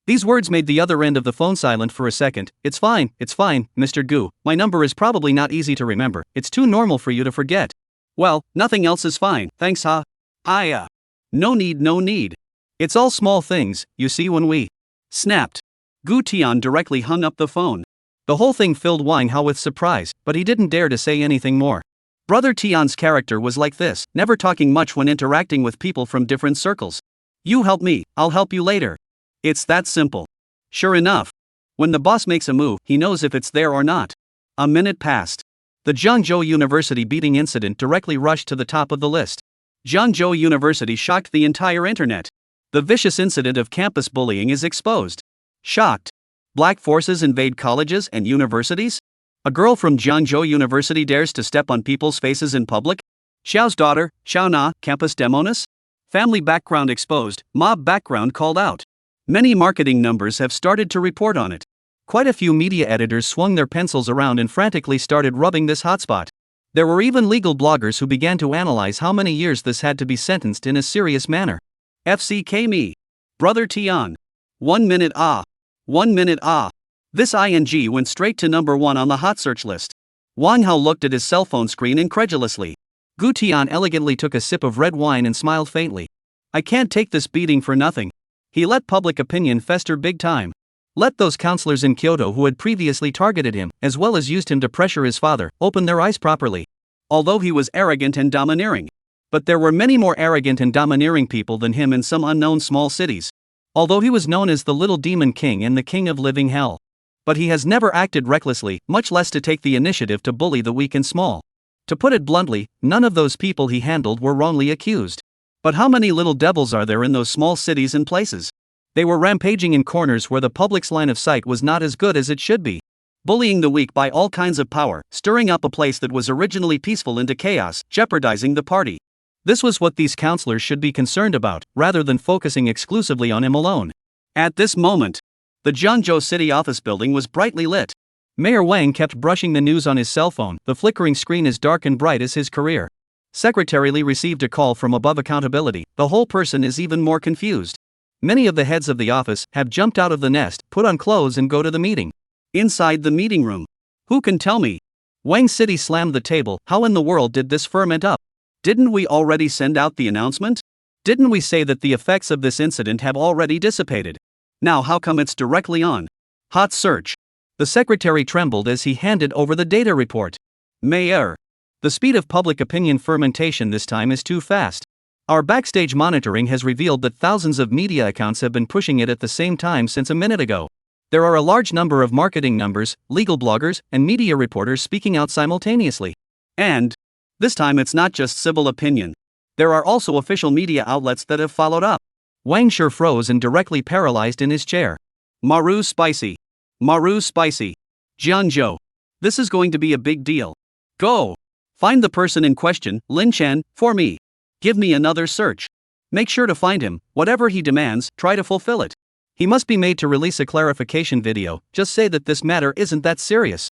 These words made the other end of the phone silent for a second. It's fine, Mr. Gu, my number is probably not easy to remember, it's too normal for you to forget. Well, nothing else is fine, thanks ha. Aya. No need. It's all small things, you see when we snapped. Gu Tian directly hung up the phone. The whole thing filled Wang Hao with surprise, but he didn't dare to say anything more. Brother Tian's character was like this, never talking much when interacting with people from different circles. You help me, I'll help you later. It's that simple. Sure enough. When the boss makes a move, he knows if it's there or not. A minute passed. The Jiangzhou University beating incident directly rushed to the top of the list. Jiangzhou University shocked the entire internet. The vicious incident of campus bullying is exposed. Shocked. Black forces invade colleges and universities? A girl from Jiangzhou University dares to step on people's faces in public? Xiao's daughter, Qiao Na, campus demoness? Family background exposed, mob background called out. Many marketing numbers have started to report on it. Quite a few media editors swung their pencils around and frantically started rubbing this hotspot. There were even legal bloggers who began to analyze how many years this had to be sentenced in a serious manner. FCK me. Brother Tian. 1 minute ah. 1 minute ah. This ing went straight to number 1 on the hot search list. Wang Hao looked at his cell phone screen incredulously. Gu Tian elegantly took a sip of red wine and smiled faintly. I can't take this beating for nothing. He let public opinion fester big time. Let those counselors in Kyoto who had previously targeted him, as well as used him to pressure his father, open their eyes properly. Although he was arrogant and domineering. But there were many more arrogant and domineering people than him in some unknown small cities. Although he was known as the Little Demon King and the King of Living Hell. But he has never acted recklessly, much less to take the initiative to bully the weak and small. To put it bluntly, none of those people he handled were wrongly accused. But how many little devils are there in those small cities and places? They were rampaging in corners where the public's line of sight was not as good as it should be. Bullying the weak by all kinds of power, stirring up a place that was originally peaceful into chaos, jeopardizing the party. This was what these counselors should be concerned about, rather than focusing exclusively on him alone. At this moment, the Jiangzhou city office building was brightly lit. Mayor Wang kept brushing the news on his cell phone, the flickering screen as dark and bright as his career. Secretary Li received a call from above accountability, the whole person is even more confused. Many of the heads of the office have jumped out of the nest, put on clothes and go to the meeting. Inside the meeting room. Who can tell me? Wang City slammed the table, how in the world did this ferment up? Didn't we already send out the announcement? Didn't we say that the effects of this incident have already dissipated? Now how come it's directly on? Hot search. The secretary trembled as he handed over the data report. Mayor. The speed of public opinion fermentation this time is too fast. Our backstage monitoring has revealed that thousands of media accounts have been pushing it at the same time since a minute ago. There are a large number of marketing numbers, legal bloggers, and media reporters speaking out simultaneously. And this time it's not just civil opinion. There are also official media outlets that have followed up. Wang Shi froze and directly paralyzed in his chair. Maru spicy. Maru spicy. Jianzhou. This is going to be a big deal. Go. Find the person in question, Lin Chen, for me. Give me another search. Make sure to find him, whatever he demands, try to fulfill it. He must be made to release a clarification video, just say that this matter isn't that serious.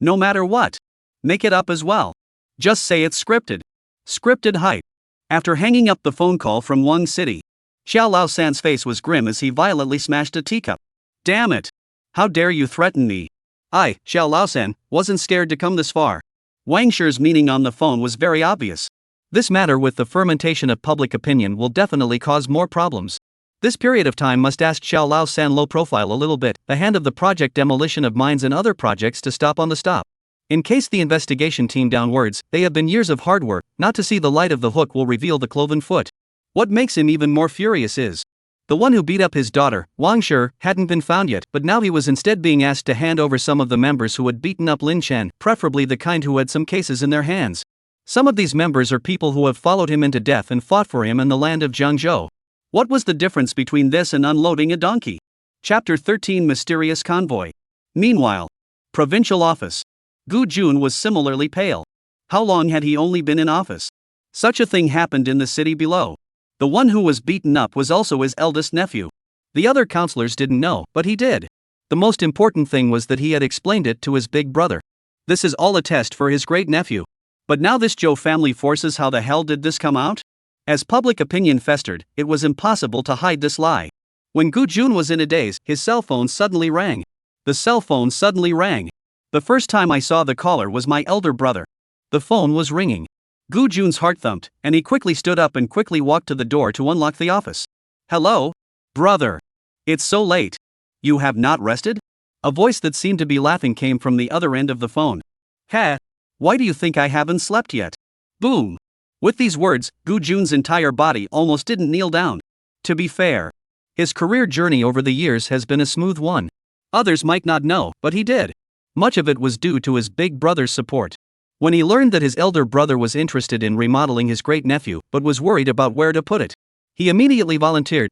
No matter what. Make it up as well. Just say it's scripted. Scripted hype. After hanging up the phone call from Wang City, Xiao Lao San's face was grim as he violently smashed a teacup. Damn it! How dare you threaten me? I, Xiao Lao San, wasn't scared to come this far. Wang Shi's meaning on the phone was very obvious. This matter with the fermentation of public opinion will definitely cause more problems. This period of time must ask Xiao Lao San low profile a little bit, the hand of the project demolition of mines and other projects to stop on the stop. In case the investigation team downwards, they have been years of hard work, not to see the light of the hook will reveal the cloven foot. What makes him even more furious is the one who beat up his daughter, Wang Shi, hadn't been found yet, but now he was instead being asked to hand over some of the members who had beaten up Lin Chen, preferably the kind who had some cases in their hands. Some of these members are people who have followed him into death and fought for him in the land of Jiangzhou. What was the difference between this and unloading a donkey? Chapter 13 Mysterious Convoy. Meanwhile, provincial office. Gu Jun was similarly pale. How long had he only been in office? Such a thing happened in the city below. The one who was beaten up was also his eldest nephew. The other counselors didn't know, but he did. The most important thing was that he had explained it to his big brother. This is all a test for his great nephew. But now this Zhou family forces, how the hell did this come out? As public opinion festered, it was impossible to hide this lie. When Gu Jun was in a daze, his cell phone suddenly rang. The cell phone suddenly rang. The first time I saw the caller was my elder brother. The phone was ringing. Gu Jun's heart thumped, and he quickly stood up and quickly walked to the door to unlock the office. Hello? Brother. It's so late. You have not rested? A voice that seemed to be laughing came from the other end of the phone. Heh. Why do you think I haven't slept yet? Boom. With these words, Gu Jun's entire body almost didn't kneel down. To be fair, his career journey over the years has been a smooth one. Others might not know, but he did. Much of it was due to his big brother's support. When he learned that his elder brother was interested in remodeling his great-nephew, but was worried about where to put it, he immediately volunteered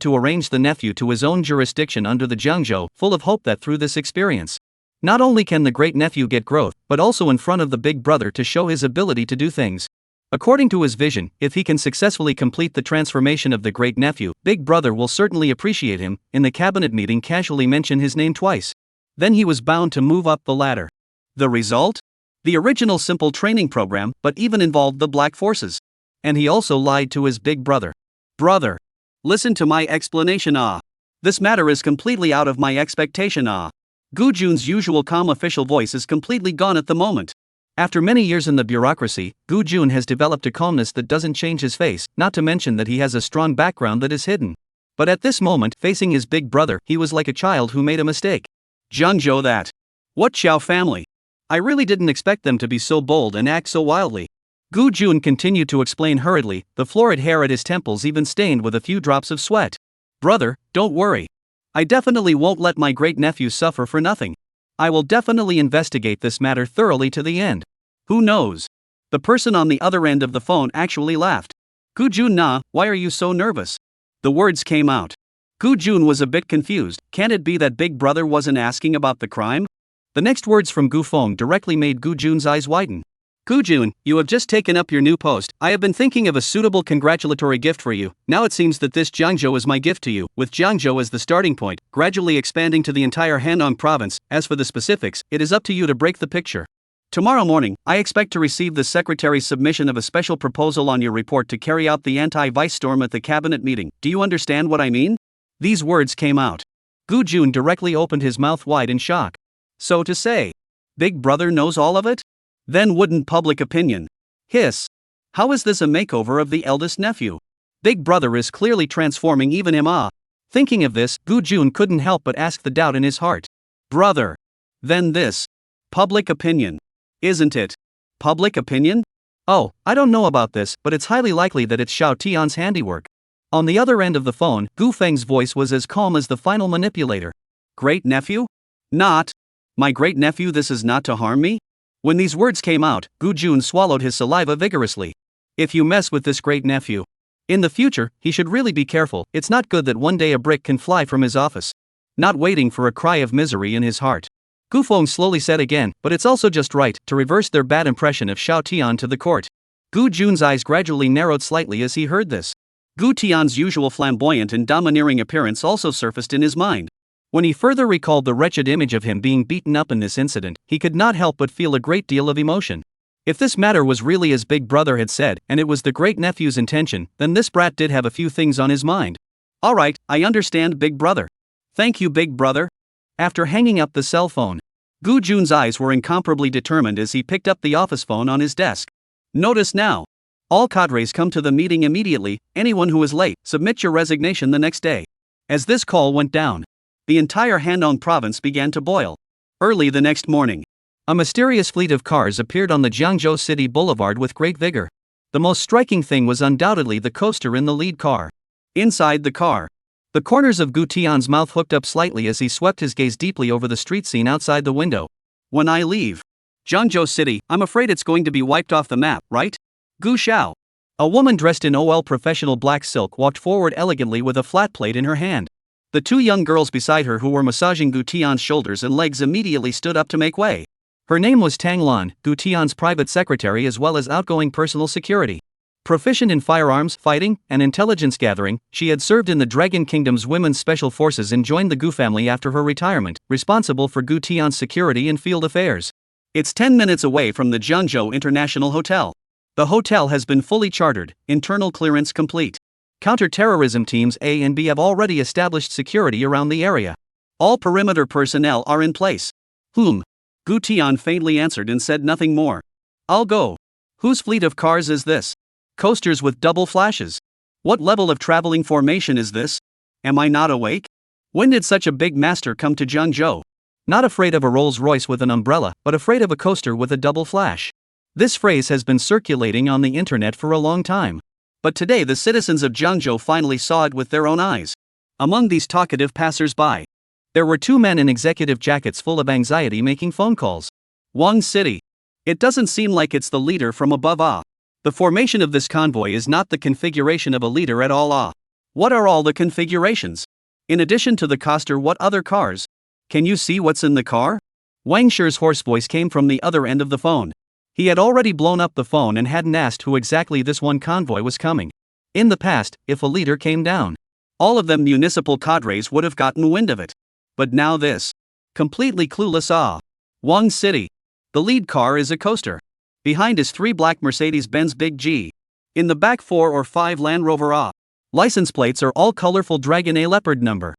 to arrange the nephew to his own jurisdiction under the Jiangzhou, full of hope that through this experience, not only can the great-nephew get growth, but also in front of the big brother to show his ability to do things. According to his vision, if he can successfully complete the transformation of the great-nephew, big brother will certainly appreciate him. In the cabinet meeting, casually mention his name twice. Then he was bound to move up the ladder. The result? The original simple training program, but even involved the black forces. And he also lied to his big brother. Brother, listen to my explanation. This matter is completely out of my expectation. Gu Jun's usual calm official voice is completely gone at the moment. After many years in the bureaucracy, Gu Jun has developed a calmness that doesn't change his face, not to mention that he has a strong background that is hidden. But at this moment, facing his big brother, he was like a child who made a mistake. Jiangzhou that. What Qiao family? I really didn't expect them to be so bold and act so wildly. Gu Jun continued to explain hurriedly, the florid hair at his temples even stained with a few drops of sweat. Brother, don't worry. I definitely won't let my great-nephew suffer for nothing. I will definitely investigate this matter thoroughly to the end. Who knows? The person on the other end of the phone actually laughed. Gu Jun, why are you so nervous? The words came out. Gu Jun was a bit confused. Can it be that big brother wasn't asking about the crime? The next words from Gu Feng directly made Gu Jun's eyes widen. Gu Jun, you have just taken up your new post. I have been thinking of a suitable congratulatory gift for you. Now it seems that this Jiangzhou is my gift to you, with Jiangzhou as the starting point, gradually expanding to the entire Henan province. As for the specifics, it is up to you to break the picture. Tomorrow morning, I expect to receive the secretary's submission of a special proposal on your report to carry out the anti-vice storm at the cabinet meeting. Do you understand what I mean? These words came out. Gu Jun directly opened his mouth wide in shock. So to say, Big Brother knows all of it? Then wouldn't public opinion hiss? How is this a makeover of the eldest nephew? Big Brother is clearly transforming even him. Thinking of this, Gu Jun couldn't help but ask the doubt in his heart. Brother. Then this. Public opinion. Isn't it? Public opinion? Oh, I don't know about this, but it's highly likely that it's Xiao Tian's handiwork. On the other end of the phone, Gu Feng's voice was as calm as the final manipulator. Great nephew? Not. My great nephew, this is not to harm me? When these words came out, Gu Jun swallowed his saliva vigorously. If you mess with this great nephew in the future, he should really be careful. It's not good that one day a brick can fly from his office. Not waiting for a cry of misery in his heart, Gu Feng slowly said again, but it's also just right to reverse their bad impression of Xiao Tian to the court. Gu Jun's eyes gradually narrowed slightly as he heard this. Gu Tian's usual flamboyant and domineering appearance also surfaced in his mind. When he further recalled the wretched image of him being beaten up in this incident, he could not help but feel a great deal of emotion. If this matter was really as Big Brother had said, and it was the great nephew's intention, then this brat did have a few things on his mind. Alright, I understand, Big Brother. Thank you, Big Brother. After hanging up the cell phone, Gu Jun's eyes were incomparably determined as he picked up the office phone on his desk. Notice now. All cadres come to the meeting immediately. Anyone who is late, submit your resignation the next day. As this call went down, the entire Handong province began to boil. Early the next morning, a mysterious fleet of cars appeared on the Jiangzhou City Boulevard with great vigor. The most striking thing was undoubtedly the coaster in the lead car. Inside the car, the corners of Gu Tian's mouth hooked up slightly as he swept his gaze deeply over the street scene outside the window. When I leave Jiangzhou City, I'm afraid it's going to be wiped off the map, right? Gu Xiao. A woman dressed in OL professional black silk walked forward elegantly with a flat plate in her hand. The two young girls beside her who were massaging Gu Tian's shoulders and legs immediately stood up to make way. Her name was Tang Lan, Gu Tian's private secretary as well as outgoing personal security. Proficient in firearms, fighting, and intelligence gathering, she had served in the Dragon Kingdom's Women's Special Forces and joined the Gu family after her retirement, responsible for Gu Tian's security and field affairs. It's 10 minutes away from the Jiangzhou International Hotel. The hotel has been fully chartered, internal clearance complete. Counter-terrorism teams A and B have already established security around the area. All perimeter personnel are in place. Gu Tian faintly answered and said nothing more. I'll go. Whose fleet of cars is this? Coasters with double flashes. What level of traveling formation is this? Am I not awake? When did such a big master come to Jiangzhou? Not afraid of a Rolls Royce with an umbrella, but afraid of a coaster with a double flash. This phrase has been circulating on the internet for a long time. But today the citizens of Jiangzhou finally saw it with their own eyes. Among these talkative passers-by, there were two men in executive jackets full of anxiety making phone calls. Wang City. It doesn't seem like it's the leader from above. The formation of this convoy is not the configuration of a leader at all. What are all the configurations? In addition to the coaster, what other cars? Can you see what's in the car? Wang Shi's hoarse voice came from the other end of the phone. He had already blown up the phone and hadn't asked who exactly this one convoy was coming. In the past, if a leader came down, all of them municipal cadres would have gotten wind of it. But now this. Completely clueless. Wang City. The lead car is a coaster. Behind is 3 black Mercedes-Benz Big G. In the back 4 or 5 Land Rover. License plates are all colorful Dragon A Leopard number.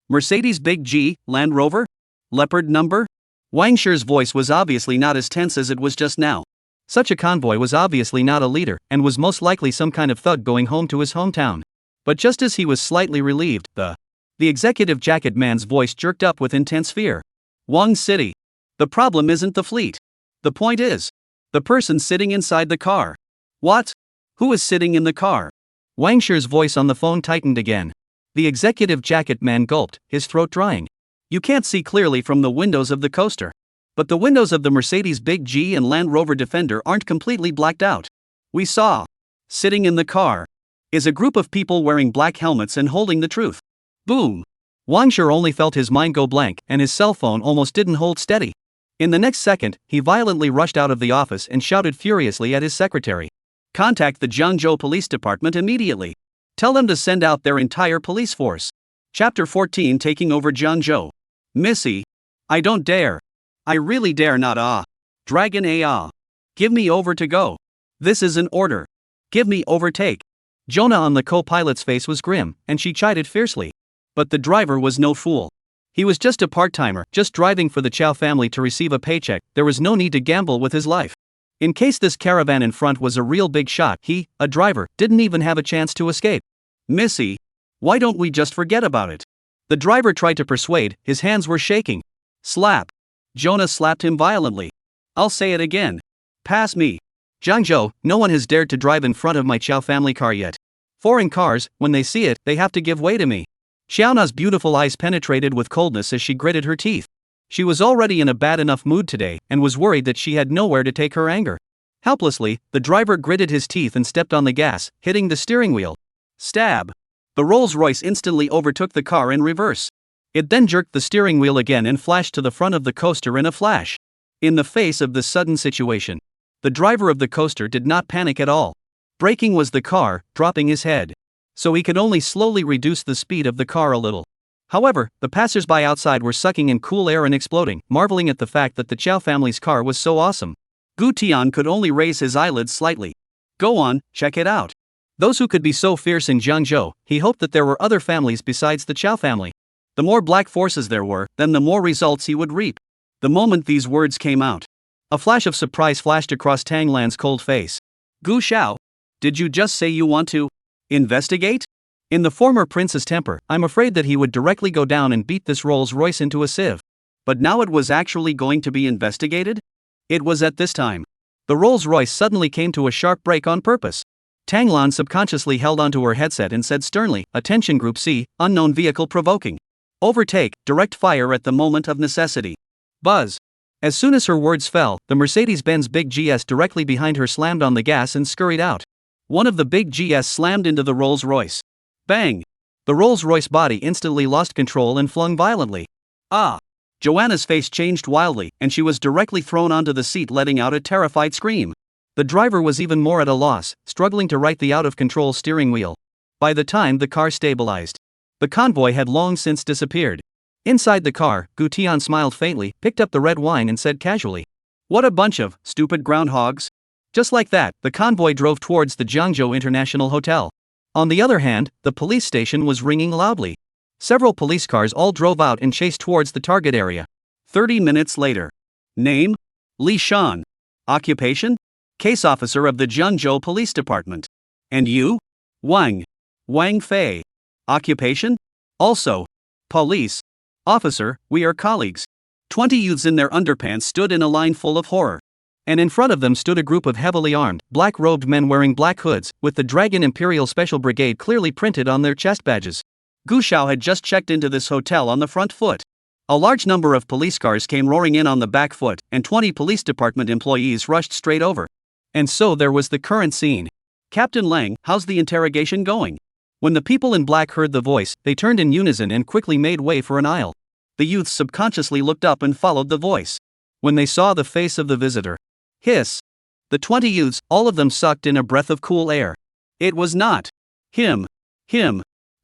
Mercedes Big G, Land Rover? Leopard number? Wang Shi's voice was obviously not as tense as it was just now. Such a convoy was obviously not a leader, and was most likely some kind of thug going home to his hometown. But just as he was slightly relieved, the executive jacket man's voice jerked up with intense fear. Wang City. The problem isn't the fleet. The point is the person sitting inside the car. What? Who is sitting in the car? Wang Shi's voice on the phone tightened again. The executive jacket man gulped, his throat drying. You can't see clearly from the windows of the coaster. But the windows of the Mercedes Big G and Land Rover Defender aren't completely blacked out. We saw. Sitting in the car is a group of people wearing black helmets and holding the truth. Boom. Wang Shi only felt his mind go blank and his cell phone almost didn't hold steady. In the next second, he violently rushed out of the office and shouted furiously at his secretary. Contact the Jiangzhou Police Department immediately. Tell them to send out their entire police force. Chapter 14 Taking over Jiangzhou. Missy. I don't dare. I really dare not. Dragon A. Give me over to go. This is an order. Give me overtake. Jonah on the co-pilot's face was grim, and she chided fiercely. But the driver was no fool. He was just a part-timer, just driving for the Qiao family to receive a paycheck. There was no need to gamble with his life. In case this caravan in front was a real big shot, he, a driver, didn't even have a chance to escape. Missy, why don't we just forget about it? The driver tried to persuade, his hands were shaking. Slap. Jonah slapped him violently. I'll say it again. Pass me. Jiangzhou, no one has dared to drive in front of my Qiao family car yet. Foreign cars, when they see it, they have to give way to me. Xiaona's beautiful eyes penetrated with coldness as she gritted her teeth. She was already in a bad enough mood today and was worried that she had nowhere to take her anger. Helplessly, the driver gritted his teeth and stepped on the gas, hitting the steering wheel. Stab! The Rolls-Royce instantly overtook the car in reverse. It then jerked the steering wheel again and flashed to the front of the coaster in a flash. In the face of this sudden situation, the driver of the coaster did not panic at all. Braking was the car, dropping his head. So he could only slowly reduce the speed of the car a little. However, the passersby outside were sucking in cool air and exploding, marveling at the fact that the Qiao family's car was so awesome. Gu Tian could only raise his eyelids slightly. Go on, check it out. Those who could be so fierce in Jiangzhou, he hoped that there were other families besides the Qiao family. The more black forces there were, then the more results he would reap. The moment these words came out, a flash of surprise flashed across Tang Lan's cold face. Gu Xiao, did you just say you want to investigate? In the former prince's temper, I'm afraid that he would directly go down and beat this Rolls-Royce into a sieve. But now it was actually going to be investigated? It was at this time. The Rolls-Royce suddenly came to a sharp brake on purpose. Tang Lan subconsciously held onto her headset and said sternly, "Attention Group C, unknown vehicle provoking. Overtake, direct fire at the moment of necessity." Buzz. As soon as her words fell, the Mercedes-Benz Big GS directly behind her slammed on the gas and scurried out. One of the Big GS slammed into the Rolls-Royce. Bang! The Rolls-Royce body instantly lost control and flung violently. Ah! Joanna's face changed wildly, and she was directly thrown onto the seat, letting out a terrified scream. The driver was even more at a loss, struggling to right the out-of-control steering wheel. By the time the car stabilized, the convoy had long since disappeared. Inside the car, Gu Tian smiled faintly, picked up the red wine and said casually, "What a bunch of stupid groundhogs." Just like that, the convoy drove towards the Jiangzhou International Hotel. On the other hand, the police station was ringing loudly. Several police cars all drove out and chased towards the target area. 30 minutes later. Name? Li Shan. Occupation? Case officer of the Jiangzhou Police Department. And you? Wang Fei. Occupation? Also. Police. Officer, we are colleagues. 20 youths in their underpants stood in a line full of horror. And in front of them stood a group of heavily armed, black-robed men wearing black hoods, with the Dragon Imperial Special Brigade clearly printed on their chest badges. Gu Xiao had just checked into this hotel on the front foot. A large number of police cars came roaring in on the back foot, and 20 police department employees rushed straight over. And so there was the current scene. "Captain Lang, how's the interrogation going?" When the people in black heard the voice, they turned in unison and quickly made way for an aisle. The youths subconsciously looked up and followed the voice. When they saw the face of the visitor, hiss! The 20 youths, all of them sucked in a breath of cool air. It was not him.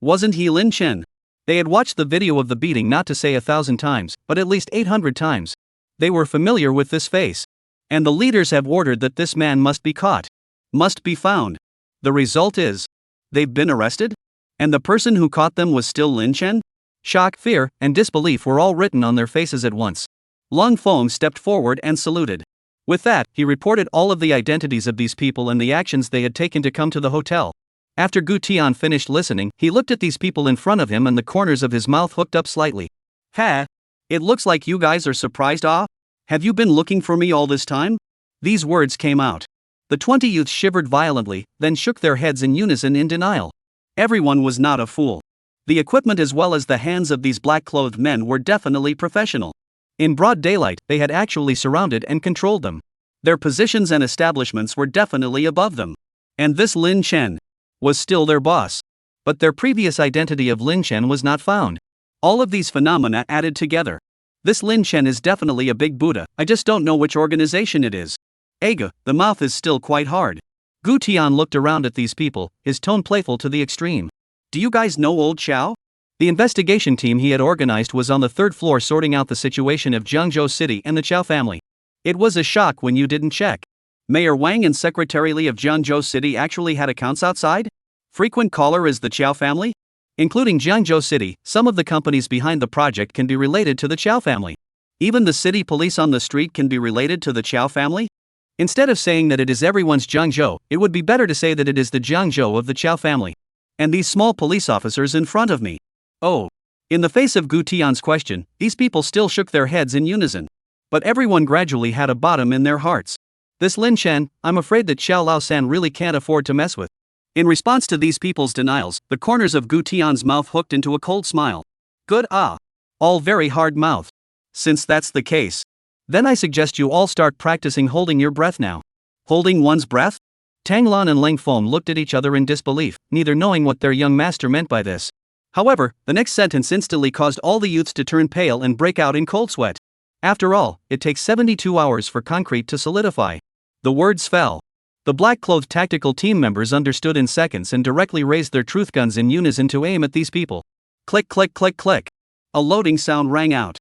Wasn't he Lin Chen? They had watched the video of the beating not to say 1,000 times, but at least 800 times. They were familiar with this face. And the leaders have ordered that this man must be caught. Must be found. The result is, they've been arrested? And the person who caught them was still Lin Chen? Shock, fear, and disbelief were all written on their faces at once. Lung Feng stepped forward and saluted. With that, he reported all of the identities of these people and the actions they had taken to come to the hotel. After Gu Tian finished listening, he looked at these people in front of him and the corners of his mouth hooked up slightly. "Ha! It looks like you guys are surprised, ah? Have you been looking for me all this time?" These words came out. The 20 youths shivered violently, then shook their heads in unison in denial. Everyone was not a fool. The equipment as well as the hands of these black-clothed men were definitely professional. In broad daylight, they had actually surrounded and controlled them. Their positions and establishments were definitely above them. And this Lin Chen was still their boss. But their previous identity of Lin Chen was not found. All of these phenomena added together. This Lin Chen is definitely a big Buddha, I just don't know which organization it is. Aga, the mouth is still quite hard. Gu Tian looked around at these people, his tone playful to the extreme. "Do you guys know old Qiao?" The investigation team he had organized was on the 3rd floor sorting out the situation of Jiangzhou City and the Qiao family. It was a shock when you didn't check. Mayor Wang and Secretary Li of Jiangzhou City actually had accounts outside? Frequent caller is the Qiao family? Including Jiangzhou City, some of the companies behind the project can be related to the Qiao family. Even the city police on the street can be related to the Qiao family? Instead of saying that it is everyone's Jiangzhou, it would be better to say that it is the Jiangzhou of the Qiao family. And these small police officers in front of me. Oh. In the face of Gu Tian's question, these people still shook their heads in unison. But everyone gradually had a bottom in their hearts. This Lin Chen, I'm afraid that Xiao Lao-san really can't afford to mess with. In response to these people's denials, the corners of Gu Tian's mouth hooked into a cold smile. Good, ah. All very hard mouth. Since that's the case, Then I suggest you all start practicing holding your breath now. holding one's breath? Tanglan and Lang Fom looked at each other in disbelief, neither knowing what their young master meant by this. However, the next sentence instantly caused all the youths to turn pale and break out in cold sweat. After all, it takes 72 hours for concrete to solidify. The words fell. The black-clothed tactical team members understood in seconds and directly raised their truth guns in unison to aim at these people. Click, click, click, click. A loading sound rang out.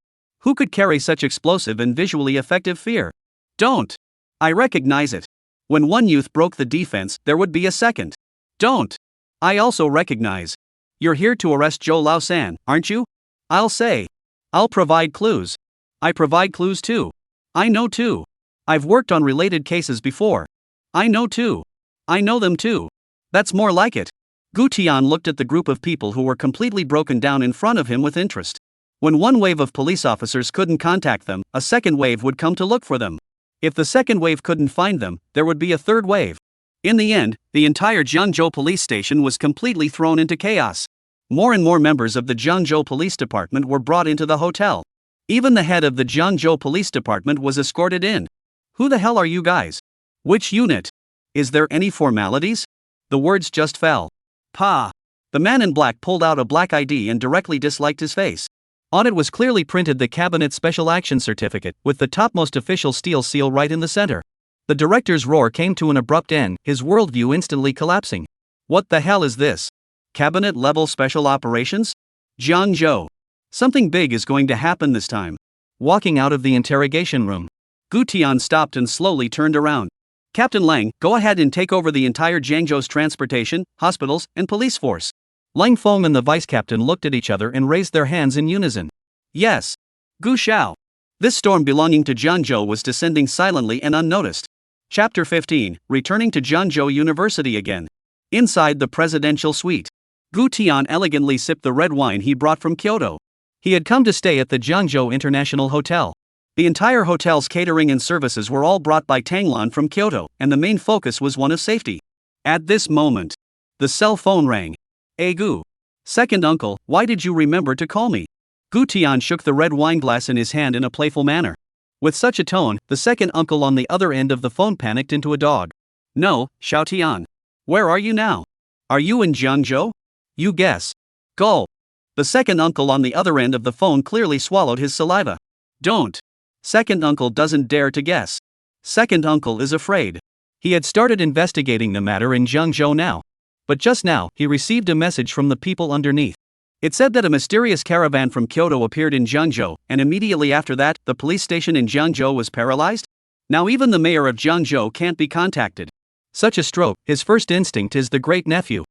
Who could carry such explosive and visually effective fear? Don't. I recognize it. When one youth broke the defense, there would be a second. Don't. I also recognize. You're here to arrest Zhou Laosan, aren't you? I'll say. I'll provide clues. I provide clues too. I know too. I've worked on related cases before. I know too. I know them too. That's more like it. Gu Tian looked at the group of people who were completely broken down in front of him with interest. When one wave of police officers couldn't contact them, a second wave would come to look for them. If the second wave couldn't find them, there would be a third wave. In the end, the entire Jiangzhou police station was completely thrown into chaos. More and more members of the Jiangzhou police department were brought into the hotel. Even the head of the Jiangzhou police department was escorted in. Who the hell are you guys? Which unit? Is there any formalities? The words just fell. Pa. The man in black pulled out a black ID and directly disliked his face. On it was clearly printed the Cabinet Special Action Certificate, with the topmost official steel seal right in the center. The director's roar came to an abrupt end, his worldview instantly collapsing. What the hell is this? Cabinet-level special operations? Jiangzhou. Something big is going to happen this time. Walking out of the interrogation room, Gu Tian stopped and slowly turned around. Captain Lang, go ahead and take over the entire Jiangzhou's transportation, hospitals, and police force. Lang Fom and the vice captain looked at each other and raised their hands in unison. Yes. Gu Xiao. This storm belonging to Jiangzhou was descending silently and unnoticed. Chapter 15, Returning to Jiangzhou University again. Inside the presidential suite, Gu Tian elegantly sipped the red wine he brought from Kyoto. He had come to stay at the Jiangzhou International Hotel. The entire hotel's catering and services were all brought by Tanglan from Kyoto, and the main focus was one of safety. At this moment, the cell phone rang. Hey Gu. Second uncle, why did you remember to call me? Gu Tian shook the red wine glass in his hand in a playful manner. With such a tone, the second uncle on the other end of the phone panicked into a dog. No, Xiao Tian. Where are you now? Are you in Jiangzhou? You guess. Gulp. The second uncle on the other end of the phone clearly swallowed his saliva. Don't. Second uncle doesn't dare to guess. Second uncle is afraid. He had started investigating the matter in Jiangzhou now. But just now, he received a message from the people underneath. It said that a mysterious caravan from Kyoto appeared in Jiangzhou, and immediately after that, the police station in Jiangzhou was paralyzed? Now even the mayor of Jiangzhou can't be contacted. Such a stroke, his first instinct is the great-nephew.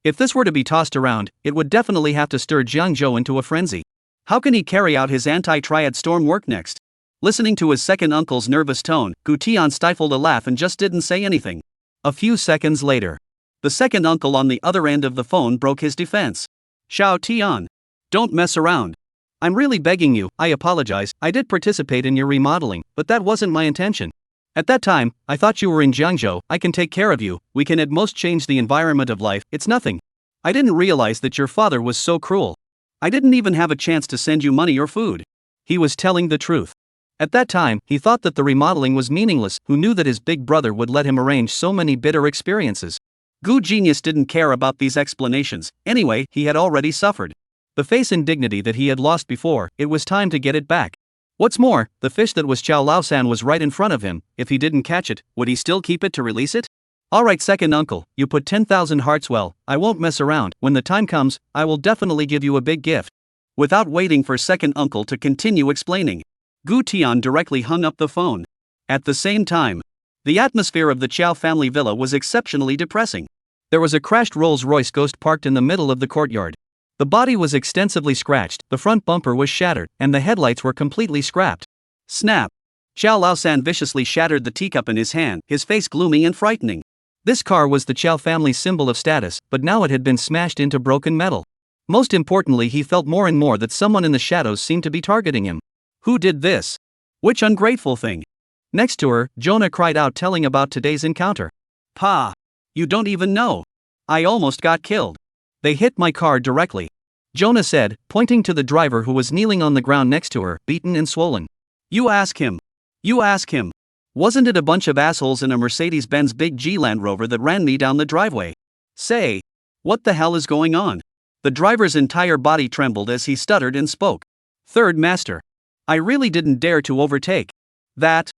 If this were to be tossed around, it would definitely have to stir Jiangzhou into a frenzy. How can he carry out his anti-triad storm work next? Listening to his second uncle's nervous tone, Gu Tian stifled a laugh and just didn't say anything. A few seconds later, the second uncle on the other end of the phone broke his defense. Xiao Tian. Don't mess around. I'm really begging you, I apologize, I did participate in your remodeling, but that wasn't my intention. At that time, I thought you were in Jiangzhou, I can take care of you, we can at most change the environment of life, it's nothing. I didn't realize that your father was so cruel. I didn't even have a chance to send you money or food. He was telling the truth. At that time, he thought that the remodeling was meaningless, who knew that his big brother would let him arrange so many bitter experiences. Gu Genius didn't care about these explanations, anyway, he had already suffered. The face and dignity that he had lost before, it was time to get it back. What's more, the fish that was Qiao Laosan was right in front of him, if he didn't catch it, would he still keep it to release it? Alright second uncle, you put 10,000 hearts well, I won't mess around, when the time comes, I will definitely give you a big gift. Without waiting for second uncle to continue explaining, Gu Tian directly hung up the phone. At the same time, the atmosphere of the Qiao family villa was exceptionally depressing. There was a crashed Rolls-Royce Ghost parked in the middle of the courtyard. The body was extensively scratched, the front bumper was shattered, and the headlights were completely scrapped. Snap! Qiao Laosan viciously shattered the teacup in his hand, his face gloomy and frightening. This car was the Qiao family's symbol of status, but now it had been smashed into broken metal. Most importantly, he felt more and more that someone in the shadows seemed to be targeting him. Who did this? Which ungrateful thing? Next to her, Jonah cried out telling about today's encounter. Pa! You don't even know. I almost got killed. They hit my car directly. Jonah said, pointing to the driver who was kneeling on the ground next to her, beaten and swollen. You ask him. You ask him. Wasn't it a bunch of assholes in a Mercedes-Benz Big G Land Rover that ran me down the driveway? Say, what the hell is going on? The driver's entire body trembled as he stuttered and spoke. Third Master. I really didn't dare to overtake. That's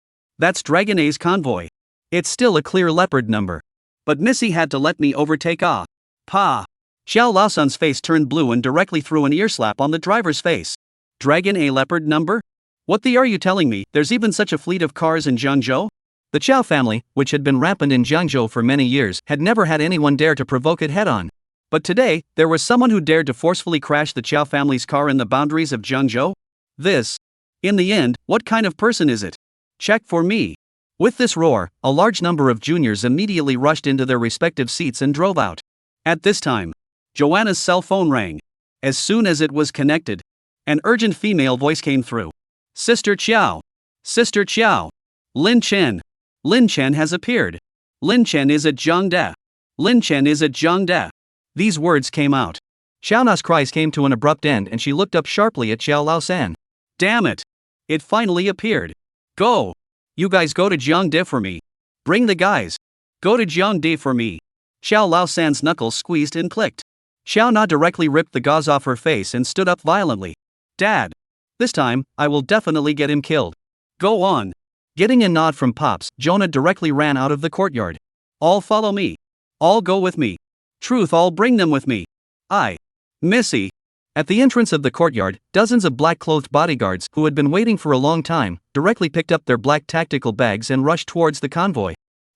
Dragon A's convoy. It's still a clear leopard number. But Missy had to let me overtake Pa. Xiao Laosan's face turned blue and directly threw an ear slap on the driver's face. Dragon A leopard number? What the are you telling me, there's even such a fleet of cars in Jiangzhou? The Qiao family, which had been rampant in Jiangzhou for many years, had never had anyone dare to provoke it head-on. But today, there was someone who dared to forcefully crash the Qiao family's car in the boundaries of Jiangzhou? In the end, what kind of person is it? Check for me. With this roar, a large number of juniors immediately rushed into their respective seats and drove out. At this time, Joanna's cell phone rang. As soon as it was connected, an urgent female voice came through. Sister Qiao. Sister Qiao. Lin Chen. Lin Chen has appeared. Lin Chen is at Jiangde. Lin Chen is at Jiangde. These words came out. Xiaona's cries came to an abrupt end and she looked up sharply at Xiao Laosan. Damn it. It finally appeared. Go. You guys go to Jiangde for me. Bring the guys. Go to Jiangde for me. Xiao Laosan's knuckles squeezed and clicked. Xiaona directly ripped the gauze off her face and stood up violently. Dad. This time, I will definitely get him killed. Go on. Getting a nod from Pops, Jonah directly ran out of the courtyard. All follow me. All go with me. Truth, all bring them with me. Missy. At the entrance of the courtyard, dozens of black-clothed bodyguards, who had been waiting for a long time, directly picked up their black tactical bags and rushed towards the convoy.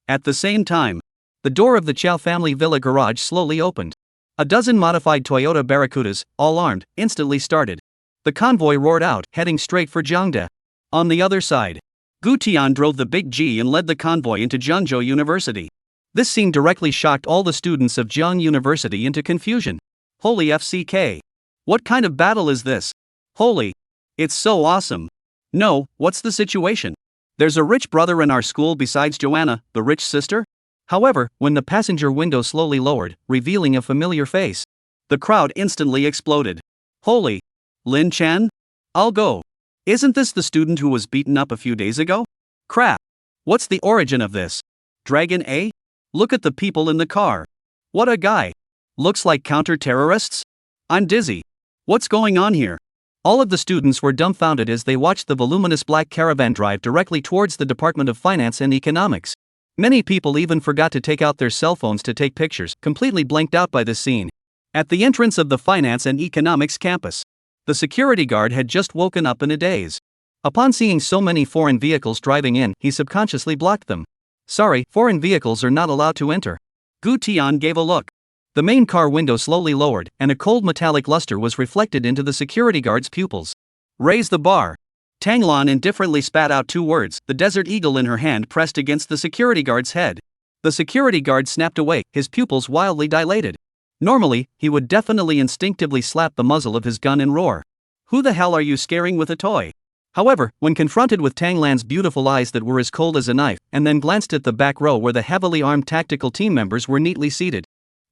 At the same time, the door of the Qiao family villa garage slowly opened. A dozen modified Toyota Barracudas, all armed, instantly started. The convoy roared out, heading straight for Jiangde. On the other side, Gu Tian drove the Big G and led the convoy into Jiangzhou University. This scene directly shocked all the students of Jiang University into confusion. Holy FCK. What kind of battle is this? Holy. It's so awesome. No, what's the situation? There's a rich brother in our school besides Joanna, the rich sister? However, when the passenger window slowly lowered, revealing a familiar face, the crowd instantly exploded. Holy. Lin Chen? I'll go. Isn't this the student who was beaten up a few days ago? Crap. What's the origin of this? Dragon A? Look at the people in the car. What a guy. Looks like counter-terrorists? I'm dizzy. What's going on here? All of the students were dumbfounded as they watched the voluminous black caravan drive directly towards the Department of Finance and Economics. Many people even forgot to take out their cell phones to take pictures, completely blanked out by this scene. At the entrance of the Finance and Economics campus, the security guard had just woken up in a daze. Upon seeing so many foreign vehicles driving in, he subconsciously blocked them. Sorry, foreign vehicles are not allowed to enter. Gu Tian gave a look. The main car window slowly lowered, and a cold metallic luster was reflected into the security guard's pupils. Raise the bar. Tang Lan indifferently spat out two words, the Desert Eagle in her hand pressed against the security guard's head. The security guard snapped awake, his pupils wildly dilated. Normally, he would definitely instinctively slap the muzzle of his gun and roar. Who the hell are you scaring with a toy? However, when confronted with Tang Lan's beautiful eyes that were as cold as a knife, and then glanced at the back row where the heavily armed tactical team members were neatly seated,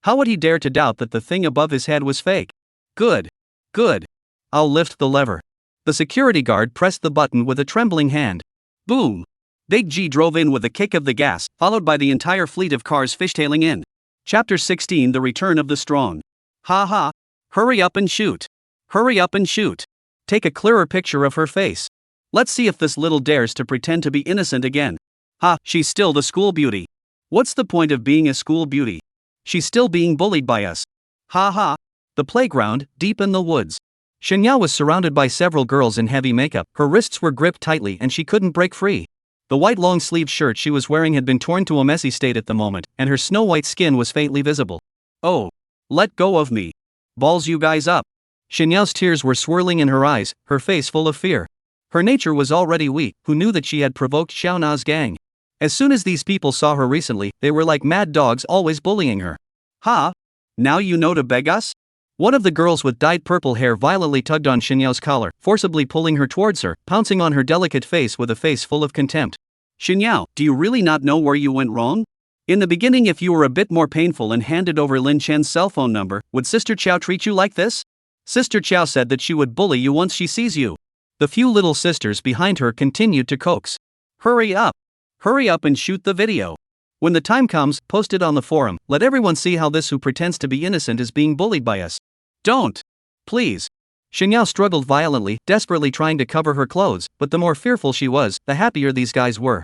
how would he dare to doubt that the thing above his head was fake? Good. I'll lift the lever. The security guard pressed the button with a trembling hand. Boom! Big G drove in with a kick of the gas, followed by the entire fleet of cars fishtailing in. Chapter 16: The Return of the Strong. Ha ha! Hurry up and shoot! Hurry up and shoot! Take a clearer picture of her face. Let's see if this little dares to pretend to be innocent again. Ha, she's still the school beauty. What's the point of being a school beauty? She's still being bullied by us. Ha ha! The playground, deep in the woods. Shenyao was surrounded by several girls in heavy makeup, her wrists were gripped tightly and she couldn't break free. The white long-sleeved shirt she was wearing had been torn to a messy state at the moment, and her snow-white skin was faintly visible. Oh. Let go of me. Balls you guys up. Shenyao's tears were swirling in her eyes, her face full of fear. Her nature was already weak, who knew that she had provoked Xiaona's gang. As soon as these people saw her recently, they were like mad dogs always bullying her. Ha! Now you know to beg us? One of the girls with dyed purple hair violently tugged on Shenyao's collar, forcibly pulling her towards her, pouncing on her delicate face with a face full of contempt. Shenyao, do you really not know where you went wrong? In the beginning, if you were a bit more painful and handed over Lin Chen's cell phone number, would Sister Qiao treat you like this? Sister Qiao said that she would bully you once she sees you. The few little sisters behind her continued to coax. Hurry up! Hurry up and shoot the video. When the time comes, post it on the forum, let everyone see how this who pretends to be innocent is being bullied by us. Don't! Please! Xinyao struggled violently, desperately trying to cover her clothes, but the more fearful she was, the happier these guys were.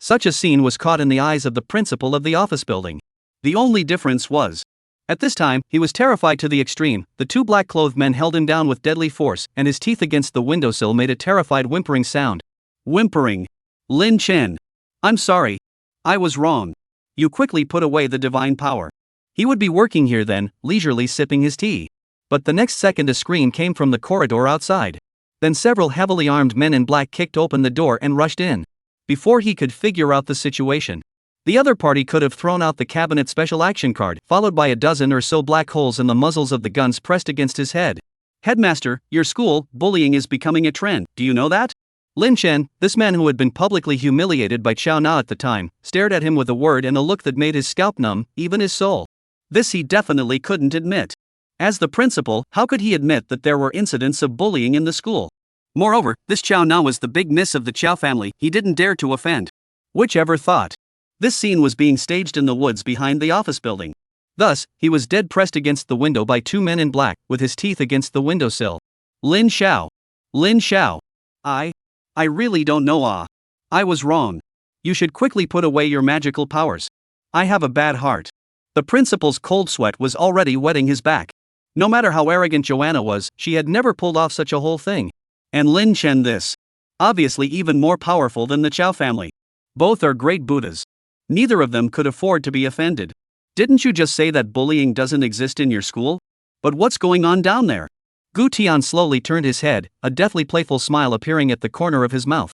Such a scene was caught in the eyes of the principal of the office building. The only difference was, at this time, he was terrified to the extreme. The two black-clothed men held him down with deadly force, and his teeth against the windowsill made a terrified whimpering sound. Whimpering. Lin Chen. I'm sorry. I was wrong. You quickly put away the divine power. He would be working here then, leisurely sipping his tea. But the next second a scream came from the corridor outside. Then several heavily armed men in black kicked open the door and rushed in. Before he could figure out the situation, the other party could have thrown out the cabinet special action card, followed by a dozen or so black holes in the muzzles of the guns pressed against his head. Headmaster, your school, bullying is becoming a trend, do you know that? Lin Chen, this man who had been publicly humiliated by Qiao Na at the time, stared at him with a word and a look that made his scalp numb, even his soul. This he definitely couldn't admit. As the principal, how could he admit that there were incidents of bullying in the school? Moreover, this Qiao Na was the big miss of the Qiao family, he didn't dare to offend. Whichever thought. This scene was being staged in the woods behind the office building. Thus, he was dead pressed against the window by two men in black, with his teeth against the windowsill. Lin Xiao. Lin Xiao. I really don't know. I was wrong. You should quickly put away your magical powers. I have a bad heart. The principal's cold sweat was already wetting his back. No matter how arrogant Joanna was, she had never pulled off such a whole thing. And Lin Chen this. Obviously even more powerful than the Qiao family. Both are great Buddhas. Neither of them could afford to be offended. Didn't you just say that bullying doesn't exist in your school? But what's going on down there? Gu Tian slowly turned his head, a deathly playful smile appearing at the corner of his mouth.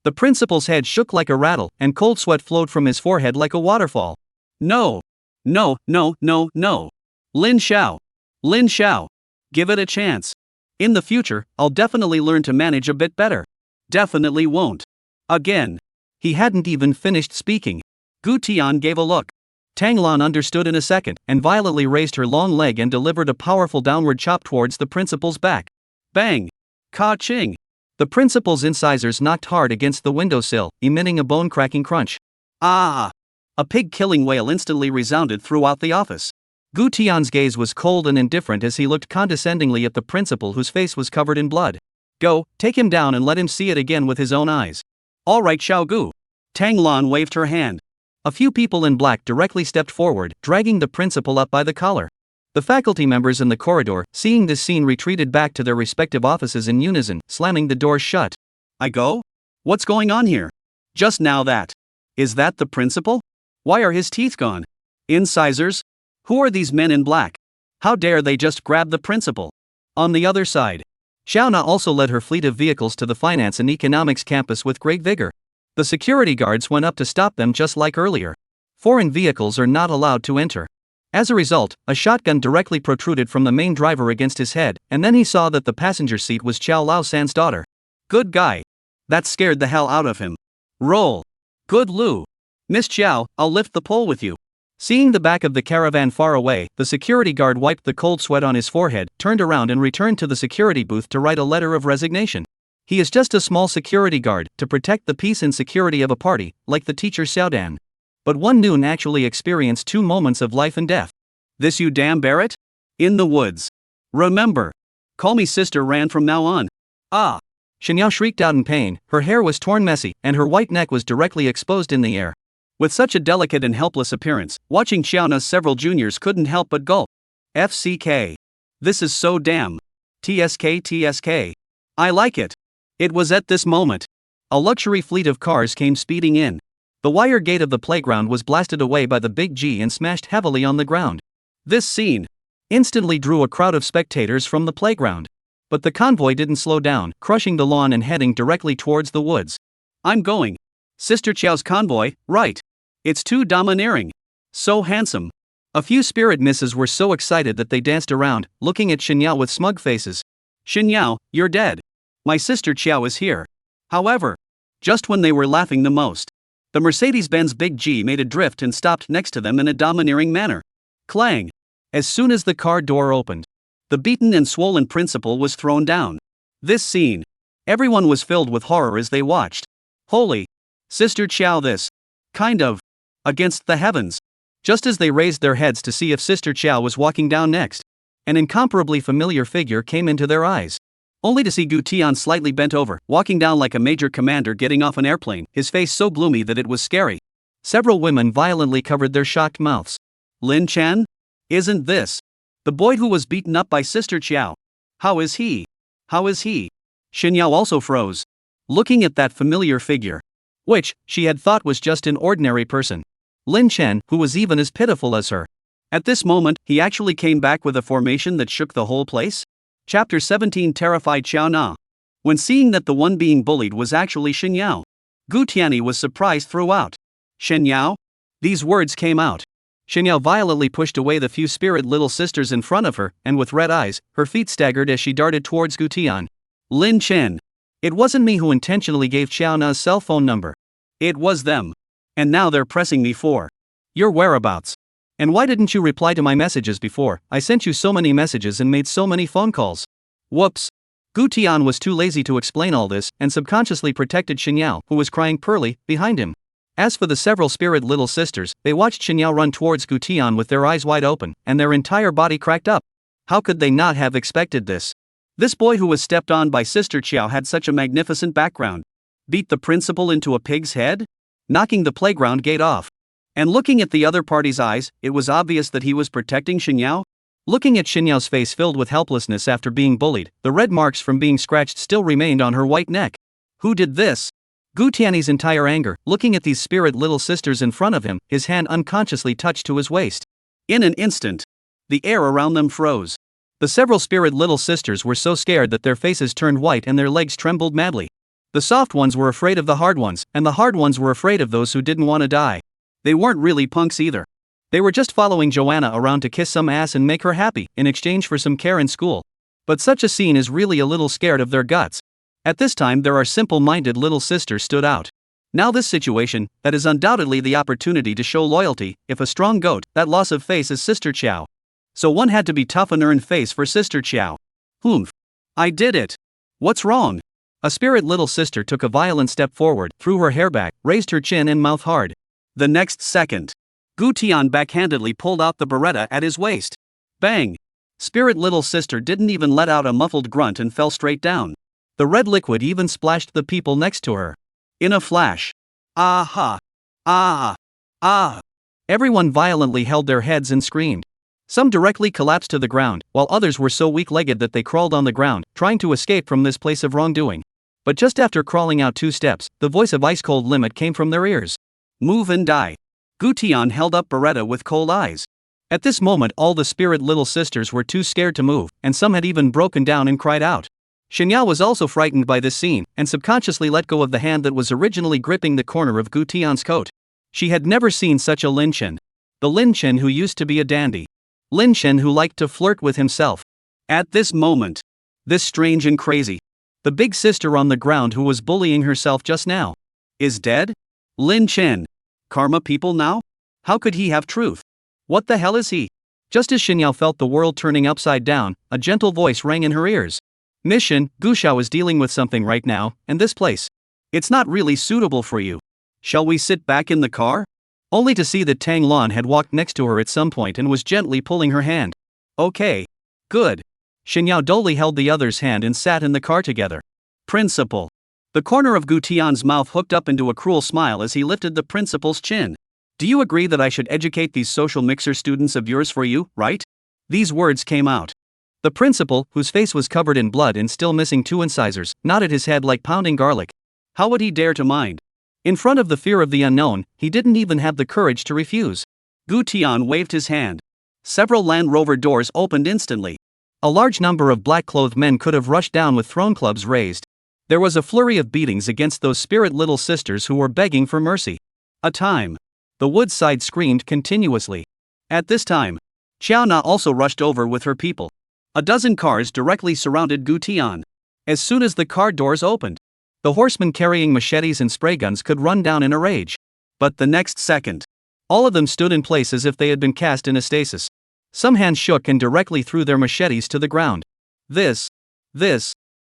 The principal's head shook like a rattle, and cold sweat flowed from his forehead like a waterfall. No. No, no, no, no. Lin Xiao. Lin Xiao. Give it a chance. In the future, I'll definitely learn to manage a bit better. Definitely won't. Again. He hadn't even finished speaking. Gu Tian gave a look. Tang Lan understood in a second, and violently raised her long leg and delivered a powerful downward chop towards the principal's back. Bang! Ka-ching! The principal's incisors knocked hard against the windowsill, emitting a bone-cracking crunch. Ah! A pig-killing wail instantly resounded throughout the office. Gu Tian's gaze was cold and indifferent as he looked condescendingly at the principal whose face was covered in blood. Go, take him down and let him see it again with his own eyes. All right, Xiao Gu. Tang Lan waved her hand. A few people in black directly stepped forward, dragging the principal up by the collar. The faculty members in the corridor, seeing this scene, retreated back to their respective offices in unison, slamming the doors shut. I go? What's going on here? Just now that. Is that the principal? Why are his teeth gone? Incisors? Who are these men in black? How dare they just grab the principal? On the other side, Xiaona also led her fleet of vehicles to the finance and economics campus with great vigor. The security guards went up to stop them just like earlier. Foreign vehicles are not allowed to enter. As a result, a shotgun directly protruded from the main driver against his head, and then he saw that the passenger seat was Qiao Lao San's daughter. Good guy. That scared the hell out of him. Roll. Good Lu. Miss Qiao, I'll lift the pole with you. Seeing the back of the caravan far away, the security guard wiped the cold sweat on his forehead, turned around and returned to the security booth to write a letter of resignation. He is just a small security guard, to protect the peace and security of a party, like the teacher Xiaodan. But one noon actually experienced 2 moments of life and death. This you damn Barrett? In the woods. Remember. Call me sister Ran from now on. Ah! Xinyao shrieked out in pain, her hair was torn messy, and her white neck was directly exposed in the air. With such a delicate and helpless appearance, watching Xiaona's several juniors couldn't help but gulp. FCK. This is so damn. TSK. I like it. It was at this moment. A luxury fleet of cars came speeding in. The wire gate of the playground was blasted away by the big G and smashed heavily on the ground. This scene instantly drew a crowd of spectators from the playground. But the convoy didn't slow down, crushing the lawn and heading directly towards the woods. I'm going. Sister Qiao's convoy, right. It's too domineering. So handsome. A few spirit misses were so excited that they danced around, looking at Xinyao with smug faces. Xinyao, you're dead. My sister Qiao is here. However, just when they were laughing the most, the Mercedes-Benz Big G made a drift and stopped next to them in a domineering manner. Clang! As soon as the car door opened, The beaten and swollen principal was thrown down. This scene. Everyone was filled with horror as they watched. Holy! Sister Qiao, this. Kind of. Against the heavens. Just as they raised their heads to see if Sister Qiao was walking down next, an incomparably familiar figure came into their eyes. Only to see Gu Tian slightly bent over, walking down like a major commander getting off an airplane, his face so gloomy that it was scary. Several women violently covered their shocked mouths. Lin Chen? Isn't this the boy who was beaten up by Sister Qiao? How is he? How is he? Xinyao also froze, looking at that familiar figure, which she had thought was just an ordinary person. Lin Chen, who was even as pitiful as her. At this moment, he actually came back with a formation that shook the whole place. Chapter 17 terrified Xiao Na. When seeing that the one being bullied was actually Xinyao, Gu Tianyi was surprised throughout. Xinyao? These words came out. Xinyao violently pushed away the few spirit little sisters in front of her, and with red eyes, her feet staggered as she darted towards Gu Tian. Lin Chen. It wasn't me who intentionally gave Xiao Na's cell phone number. It was them. And now they're pressing me for your whereabouts. And why didn't you reply to my messages before? I sent you so many messages and made so many phone calls. Whoops. Gu Tian was too lazy to explain all this and subconsciously protected Xinyao, who was crying pearly, behind him. As for the several spirit little sisters, they watched Xinyao run towards Gu Tian with their eyes wide open and their entire body cracked up. How could they not have expected this? This boy who was stepped on by Sister Qiao had such a magnificent background. Beat the principal into a pig's head? Knocking the playground gate off. And looking at the other party's eyes, it was obvious that he was protecting Xinyao. Looking at Xinyao's face filled with helplessness after being bullied, the red marks from being scratched still remained on her white neck. Who did this? Gu Tianyi's entire anger, looking at these spirit little sisters in front of him, his hand unconsciously touched to his waist. In an instant, the air around them froze. The several spirit little sisters were so scared that their faces turned white and their legs trembled madly. The soft ones were afraid of the hard ones, and the hard ones were afraid of those who didn't want to die. They weren't really punks either. They were just following Joanna around to kiss some ass and make her happy, in exchange for some care in school. But such a scene is really a little scared of their guts. At this time there are simple-minded little sisters stood out. Now this situation, that is undoubtedly the opportunity to show loyalty, if a strong goat, that loss of face is Sister Qiao. So one had to be tough and earn face for Sister Qiao. Humph. I did it. What's wrong? A spirit little sister took a violent step forward, threw her hair back, raised her chin and mouth hard. The next second, Gu Tian backhandedly pulled out the beretta at his waist. Bang! Spirit little sister didn't even let out a muffled grunt and fell straight down. The red liquid even splashed the people next to her. In a flash. Ah-ha! Ah! Ah! Everyone violently held their heads and screamed. Some directly collapsed to the ground, while others were so weak-legged that they crawled on the ground, trying to escape from this place of wrongdoing. But just after crawling out 2 steps, the voice of ice-cold limit came from their ears. Move and die. Gu Tian held up beretta with cold eyes. At this moment all the spirit little sisters were too scared to move, and some had even broken down and cried out. Xinyao was also frightened by this scene, and subconsciously let go of the hand that was originally gripping the corner of Gu Tian's coat. She had never seen such a Lin Chen. The Lin Chen who used to be a dandy. Lin Chen who liked to flirt with himself. At this moment, this strange and crazy, the big sister on the ground who was bullying herself just now, is dead? Lin Chen. Karma people now? How could he have truth? What the hell is he? Just as Xinyao felt the world turning upside down, a gentle voice rang in her ears. Mission, Gu Xiao is dealing with something right now, and this place. It's not really suitable for you. Shall we sit back in the car? Only to see that Tang Lan had walked next to her at some point and was gently pulling her hand. Okay. Good. Xinyao dully held the other's hand and sat in the car together. Principal. The corner of Gu Tian's mouth hooked up into a cruel smile as he lifted the principal's chin. Do you agree that I should educate these social mixer students of yours for you, right? These words came out. The principal, whose face was covered in blood and still missing 2 incisors, nodded his head like pounding garlic. How would he dare to mind? In front of the fear of the unknown, he didn't even have the courage to refuse. Gu Tian waved his hand. Several Land Rover doors opened instantly. A large number of black-clothed men could have rushed down with thrown clubs raised. There was a flurry of beatings against those spirit little sisters who were begging for mercy. A time. The woodside screamed continuously. At this time, Qiao Na also rushed over with her people. A dozen cars directly surrounded Gu Tian. As soon as the car doors opened, the horsemen carrying machetes and spray guns could run down in a rage. But the next second, all of them stood in place as if they had been cast in a stasis. Some hands shook and directly threw their machetes to the ground. This,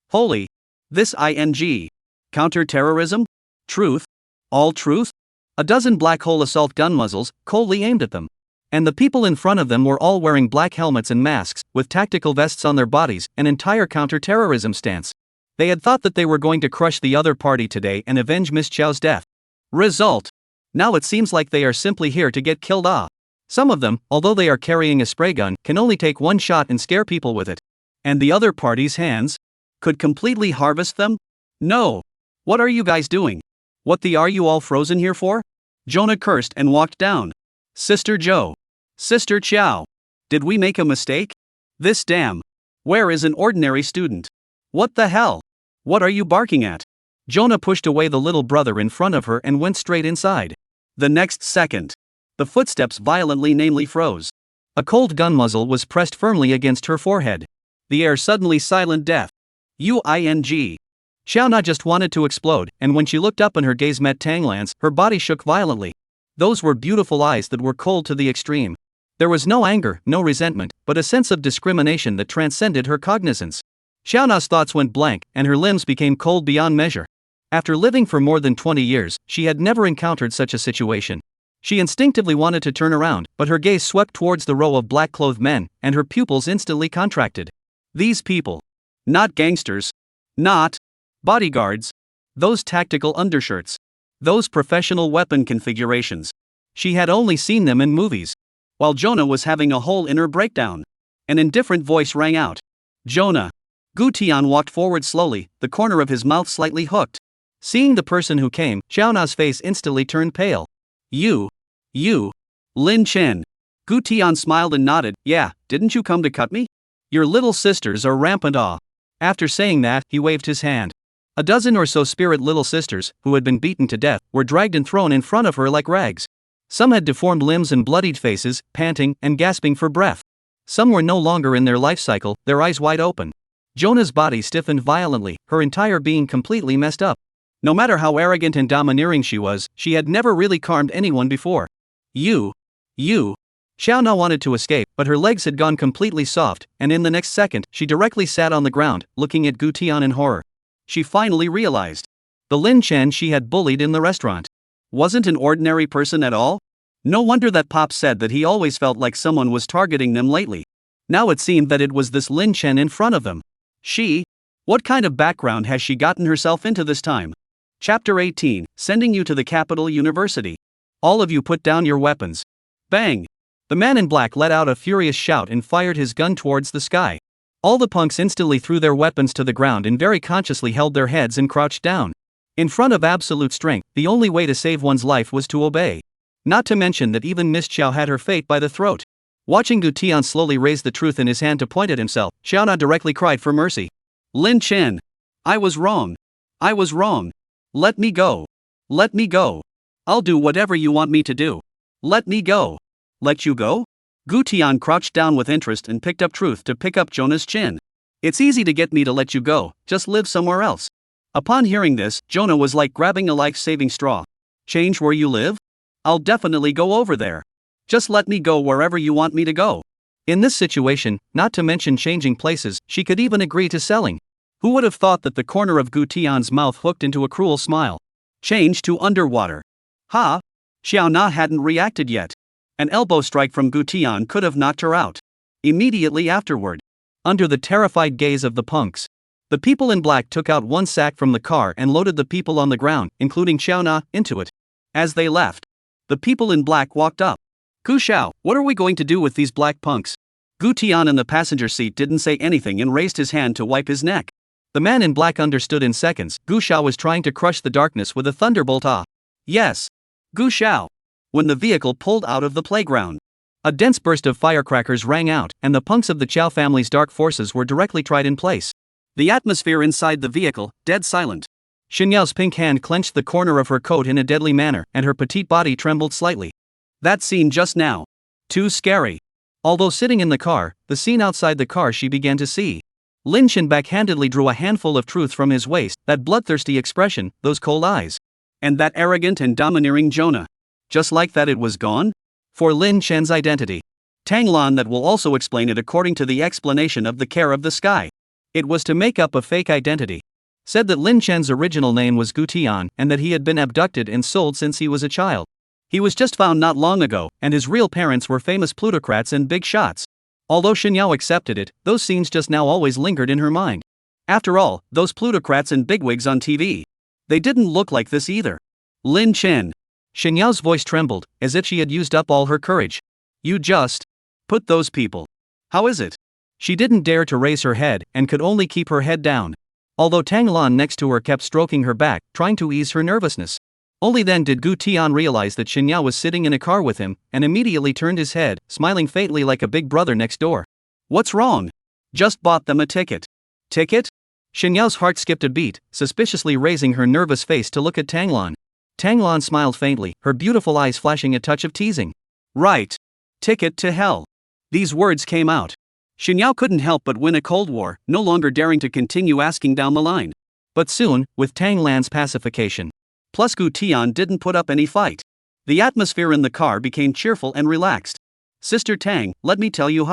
holy, this ing. Counter-terrorism? Truth? All truth? A dozen black hole assault gun muzzles coldly aimed at them. And the people in front of them were all wearing black helmets and masks, with tactical vests on their bodies, an entire counter-terrorism stance. They had thought that they were going to crush the other party today and avenge Miss Qiao's death. Result: now it seems like they are simply here to get killed off. Some of them, although they are carrying a spray gun, can only take one shot and scare people with it. And the other party's hands could completely harvest them? No. What are you guys doing? What the are you all frozen here for? Jonah cursed and walked down. Sister Joe. Sister Qiao. Did we make a mistake? This damn. Where is an ordinary student? What the hell? What are you barking at? Jonah pushed away the little brother in front of her and went straight inside. The next second, the footsteps violently froze. A cold gun muzzle was pressed firmly against her forehead. The air suddenly silent death. Uing. Xiaona just wanted to explode, and when she looked up and her gaze met Tanglan's, her body shook violently. Those were beautiful eyes that were cold to the extreme. There was no anger, no resentment, but a sense of discrimination that transcended her cognizance. Xiaona's thoughts went blank, and her limbs became cold beyond measure. After living for more than 20 years, she had never encountered such a situation. She instinctively wanted to turn around, but her gaze swept towards the row of black-clothed men, and her pupils instantly contracted. These people. Not gangsters. Not bodyguards. Those tactical undershirts. Those professional weapon configurations. She had only seen them in movies. While Jonah was having a whole inner breakdown, an indifferent voice rang out. Jonah. Gu Tian walked forward slowly, the corner of his mouth slightly hooked. Seeing the person who came, Xiaona's face instantly turned pale. You. Lin Chen. Gu Tian smiled and nodded. Yeah, didn't you come to cut me? Your little sisters are rampant awe. After saying that, he waved his hand. A dozen or so spirit little sisters, who had been beaten to death, were dragged and thrown in front of her like rags. Some had deformed limbs and bloodied faces, panting and gasping for breath. Some were no longer in their life cycle, their eyes wide open. Jonah's body stiffened violently, her entire being completely messed up. No matter how arrogant and domineering she was, she had never really calmed anyone before. You. Xiaona wanted to escape, but her legs had gone completely soft, and in the next second, she directly sat on the ground, looking at Gu Tian in horror. She finally realized. The Lin Chen she had bullied in the restaurant wasn't an ordinary person at all? No wonder that Pop said that he always felt like someone was targeting them lately. Now it seemed that it was this Lin Chen in front of them. What kind of background has she gotten herself into this time? Chapter 18, Sending You to the Capital University. All of you put down your weapons. Bang! The man in black let out a furious shout and fired his gun towards the sky. All the punks instantly threw their weapons to the ground and very consciously held their heads and crouched down. In front of absolute strength, the only way to save one's life was to obey. Not to mention that even Miss Qiao had her fate by the throat. Watching Gu Tian slowly raise the truth in his hand to point at himself, Xiaona directly cried for mercy. Lin Chen. I was wrong. Let me go. I'll do whatever you want me to do. Let me go. Let you go? Gu Tian crouched down with interest and picked up truth to pick up Jonah's chin. It's easy to get me to let you go, just live somewhere else. Upon hearing this, Jonah was like grabbing a life-saving straw. Change where you live? I'll definitely go over there. Just let me go wherever you want me to go. In this situation, not to mention changing places, she could even agree to selling. Who would have thought that the corner of Gu Tian's mouth hooked into a cruel smile? Change to underwater. Ha! Xiaona hadn't reacted yet. An elbow strike from Gu Tian could have knocked her out. Immediately afterward, under the terrified gaze of the punks, the people in black took out one sack from the car and loaded the people on the ground, including Xiaona, into it. As they left, the people in black walked up. Gu Xiao, what are we going to do with these black punks? Gu Tian in the passenger seat didn't say anything and raised his hand to wipe his neck. The man in black understood in seconds. Gu Xiao was trying to crush the darkness with a thunderbolt. Yes. Gu Xiao. When the vehicle pulled out of the playground, a dense burst of firecrackers rang out, and the punks of the Qiao family's dark forces were directly tried in place. The atmosphere inside the vehicle, dead silent. Xinyao's pink hand clenched the corner of her coat in a deadly manner, and her petite body trembled slightly. That scene just now. Too scary. Although sitting in the car, the scene outside the car she began to see. Lin Chen backhandedly drew a handful of truth from his waist, that bloodthirsty expression, those cold eyes. And that arrogant and domineering Jonah. Just like that it was gone? For Lin Chen's identity. Tanglan that will also explain it according to the explanation of the care of the sky. It was to make up a fake identity. Said that Lin Chen's original name was Gu Tian and that he had been abducted and sold since he was a child. He was just found not long ago, and his real parents were famous plutocrats and big shots. Although Xinyao accepted it, those scenes just now always lingered in her mind. After all, those plutocrats and bigwigs on TV. They didn't look like this either. Lin Chen. Xinyao's voice trembled, as if she had used up all her courage. You just put those people. How is it? She didn't dare to raise her head, and could only keep her head down. Although Tang Lan next to her kept stroking her back, trying to ease her nervousness. Only then did Gu Tian realize that Xinyao was sitting in a car with him, and immediately turned his head, smiling faintly like a big brother next door. What's wrong? Just bought them a ticket. Ticket? Xinyao's heart skipped a beat, suspiciously raising her nervous face to look at Tang Lan. Tang Lan smiled faintly, her beautiful eyes flashing a touch of teasing. Right. Ticket to hell. These words came out. Xinyao couldn't help but win a Cold War, no longer daring to continue asking down the line. But soon, with Tang Lan's pacification, plus Gu Tian didn't put up any fight. The atmosphere in the car became cheerful and relaxed. Sister Tang, let me tell you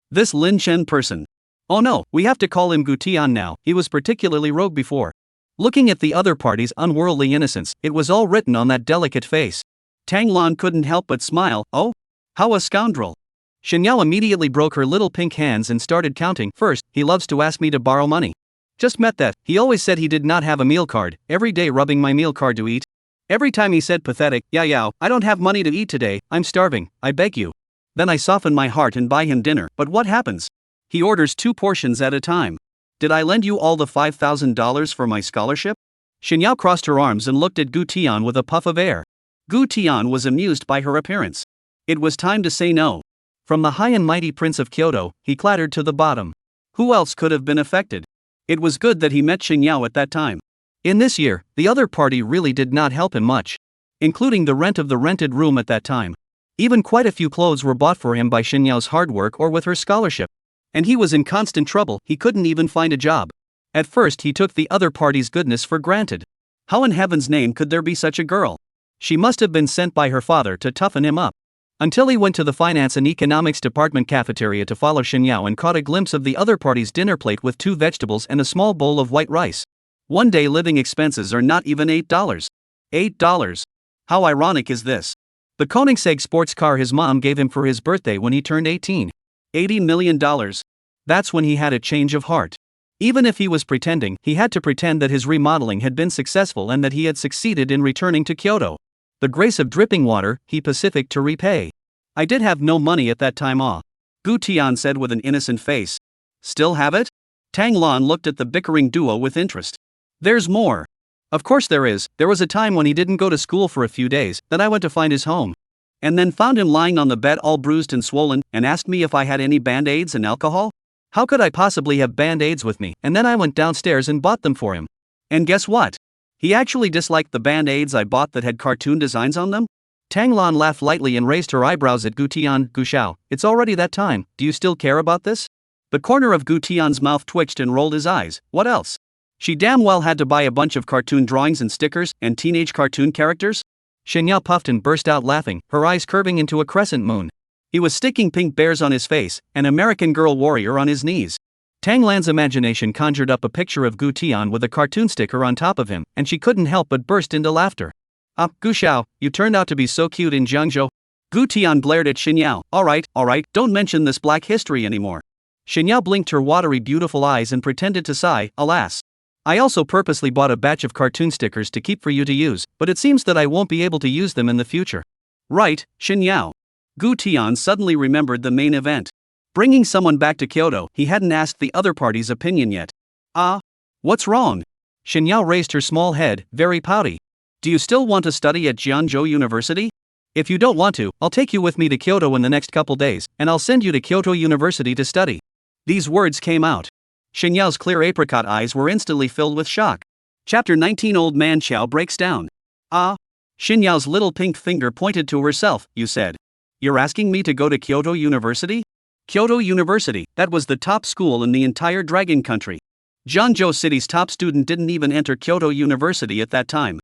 this Lin Chen person. Oh no, we have to call him Gu Tian now, he was particularly rogue before. Looking at the other party's unworldly innocence, it was all written on that delicate face. Tang Lan couldn't help but smile. Oh? How a scoundrel. Xinyao immediately broke her little pink hands and started counting. First, he loves to ask me to borrow money. Just met that, he always said he did not have a meal card, every day rubbing my meal card to eat. Every time he said pathetic, Yao, I don't have money to eat today, I'm starving, I beg you. Then I soften my heart and buy him dinner, but what happens? He orders 2 portions at a time. Did I lend you all the $5,000 for my scholarship? Xinyao crossed her arms and looked at Gu Tian with a puff of air. Gu Tian was amused by her appearance. It was time to say no. From the high and mighty prince of Kyoto, he clattered to the bottom. Who else could have been affected? It was good that he met Xinyao at that time. In this year, the other party really did not help him much. Including the rent of the rented room at that time. Even quite a few clothes were bought for him by Xinyao's hard work or with her scholarship. And he was in constant trouble, he couldn't even find a job. At first he took the other party's goodness for granted. How in heaven's name could there be such a girl? She must have been sent by her father to toughen him up. Until he went to the finance and economics department cafeteria to follow Xinyao and caught a glimpse of the other party's dinner plate with 2 vegetables and a small bowl of white rice. One day living expenses are not even $8. $8. How ironic is this? The Koenigsegg sports car his mom gave him for his birthday when he turned 18. $80 million. That's when he had a change of heart. Even if he was pretending, he had to pretend that his remodeling had been successful and that he had succeeded in returning to Kyoto. The grace of dripping water, he pacific to repay. I did have no money at that time. Gu Tian said with an innocent face. Still have it? Tang Lan looked at the bickering duo with interest. There's more. Of course there is. There was a time when he didn't go to school for a few days, then I went to find his home. And then found him lying on the bed all bruised and swollen, and asked me if I had any band-aids and alcohol? How could I possibly have band-aids with me? And then I went downstairs and bought them for him. And guess what? He actually disliked the band-aids I bought that had cartoon designs on them? Tang Lan laughed lightly and raised her eyebrows at Gu Tian. Gu Xiao, it's already that time, do you still care about this? The corner of Gu Tian's mouth twitched and rolled his eyes. What else? She damn well had to buy a bunch of cartoon drawings and stickers and teenage cartoon characters? Xinyao puffed and burst out laughing, her eyes curving into a crescent moon. He was sticking pink bears on his face, an American Girl warrior on his knees. Tang Lan's imagination conjured up a picture of Gu Tian with a cartoon sticker on top of him, and she couldn't help but burst into laughter. Gu Xiao, you turned out to be so cute in Jiangzhou. Gu Tian glared at Xinyao. Alright, don't mention this black history anymore. Xinyao blinked her watery beautiful eyes and pretended to sigh. Alas. I also purposely bought a batch of cartoon stickers to keep for you to use, but it seems that I won't be able to use them in the future. Right, Xinyao. Gu Tian suddenly remembered the main event. Bringing someone back to Kyoto, he hadn't asked the other party's opinion yet. What's wrong? Xinyao raised her small head, very pouty. Do you still want to study at Jiangzhou University? If you don't want to, I'll take you with me to Kyoto in the next couple days, and I'll send you to Kyoto University to study. These words came out. Xinyao's clear apricot eyes were instantly filled with shock. Chapter 19 Old Man Qiao breaks down. Xinyao's little pink finger pointed to herself. You said. You're asking me to go to Kyoto University? Kyoto University, that was the top school in the entire Dragon Country. Jiangzhou City's top student didn't even enter Kyoto University at that time.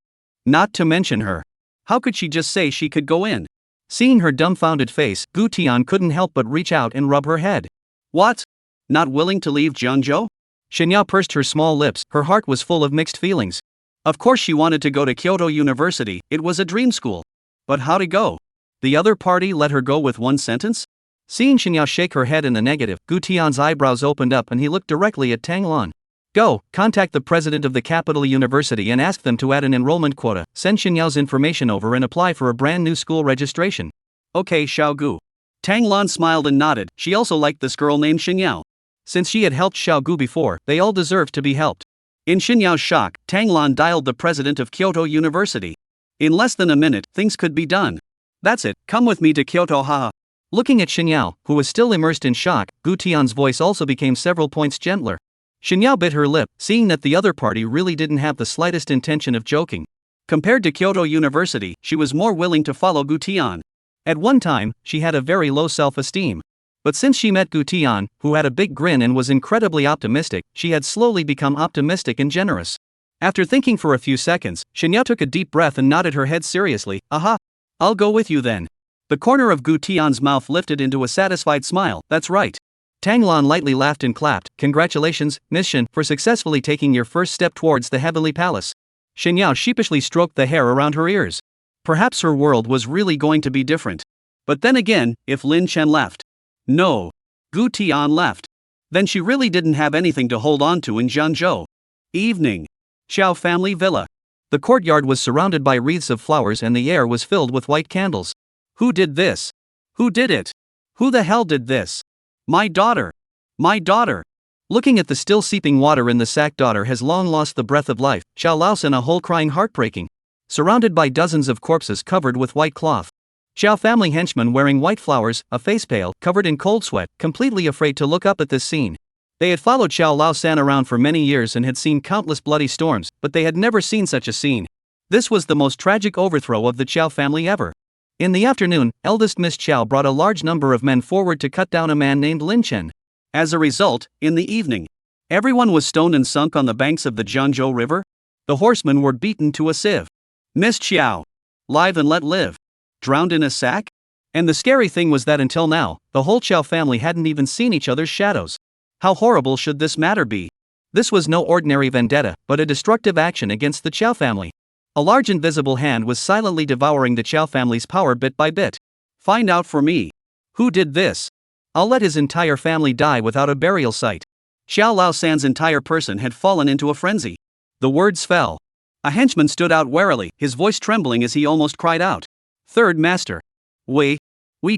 Not to mention her. How could she just say she could go in? Seeing her dumbfounded face, Gu Tian couldn't help but reach out and rub her head. What? Not willing to leave Jiangzhou? Xinyao pursed her small lips, her heart was full of mixed feelings. Of course she wanted to go to Kyoto University, it was a dream school. But how to go? The other party let her go with one sentence? Seeing Xinyao shake her head in the negative, Gu Tian's eyebrows opened up and he looked directly at Tang Lan. Go, contact the president of the capital university and ask them to add an enrollment quota, send Xinyao's information over and apply for a brand new school registration. Okay, Xiao Gu. Tang Lan smiled and nodded, she also liked this girl named Xinyao. Since she had helped Xiao Gu before, they all deserved to be helped. In Xinyao's shock, Tang Lan dialed the president of Kyoto University. In less than a minute, things could be done. That's it, come with me to Kyoto, haha. Looking at Xinyao, who was still immersed in shock, Gu Tian's voice also became several points gentler. Xinyao bit her lip, seeing that the other party really didn't have the slightest intention of joking. Compared to Kyoto University, she was more willing to follow Gu Tian. At one time, she had a very low self-esteem. But since she met Gu Tian, who had a big grin and was incredibly optimistic, she had slowly become optimistic and generous. After thinking for a few seconds, Xinyao took a deep breath and nodded her head seriously. Aha! I'll go with you then. The corner of Gu Tian's mouth lifted into a satisfied smile. That's right. Tang Lan lightly laughed and clapped. Congratulations, Miss Shen, for successfully taking your first step towards the heavenly palace. Xinyao sheepishly stroked the hair around her ears. Perhaps her world was really going to be different. But then again, if Lin Chen left. No. Gu Tian left. Then she really didn't have anything to hold on to in Jiangzhou. Evening. Qiao family villa. The courtyard was surrounded by wreaths of flowers and the air was filled with white candles. Who did this? Who did it? Who the hell did this? My daughter. My daughter. Looking at the still seeping water in the sack, daughter has long lost the breath of life, Qiao Laosan a whole crying heartbreaking. Surrounded by dozens of corpses covered with white cloth. Qiao family henchmen wearing white flowers, a face pale, covered in cold sweat, completely afraid to look up at this scene. They had followed Qiao Laosan around for many years and had seen countless bloody storms, but they had never seen such a scene. This was the most tragic overthrow of the Qiao family ever. In the afternoon, eldest Miss Qiao brought a large number of men forward to cut down a man named Lin Chen. As a result, in the evening, everyone was stoned and sunk on the banks of the Jiangzhou River. The horsemen were beaten to a sieve. Miss Qiao. Live and let live. Drowned in a sack? And the scary thing was that until now, the whole Qiao family hadn't even seen each other's shadows. How horrible should this matter be? This was no ordinary vendetta, but a destructive action against the Qiao family. A large invisible hand was silently devouring the Qiao family's power bit by bit. Find out for me. Who did this? I'll let his entire family die without a burial site. Qiao Laosan's entire person had fallen into a frenzy. The words fell. A henchman stood out warily, his voice trembling as he almost cried out. Third master. We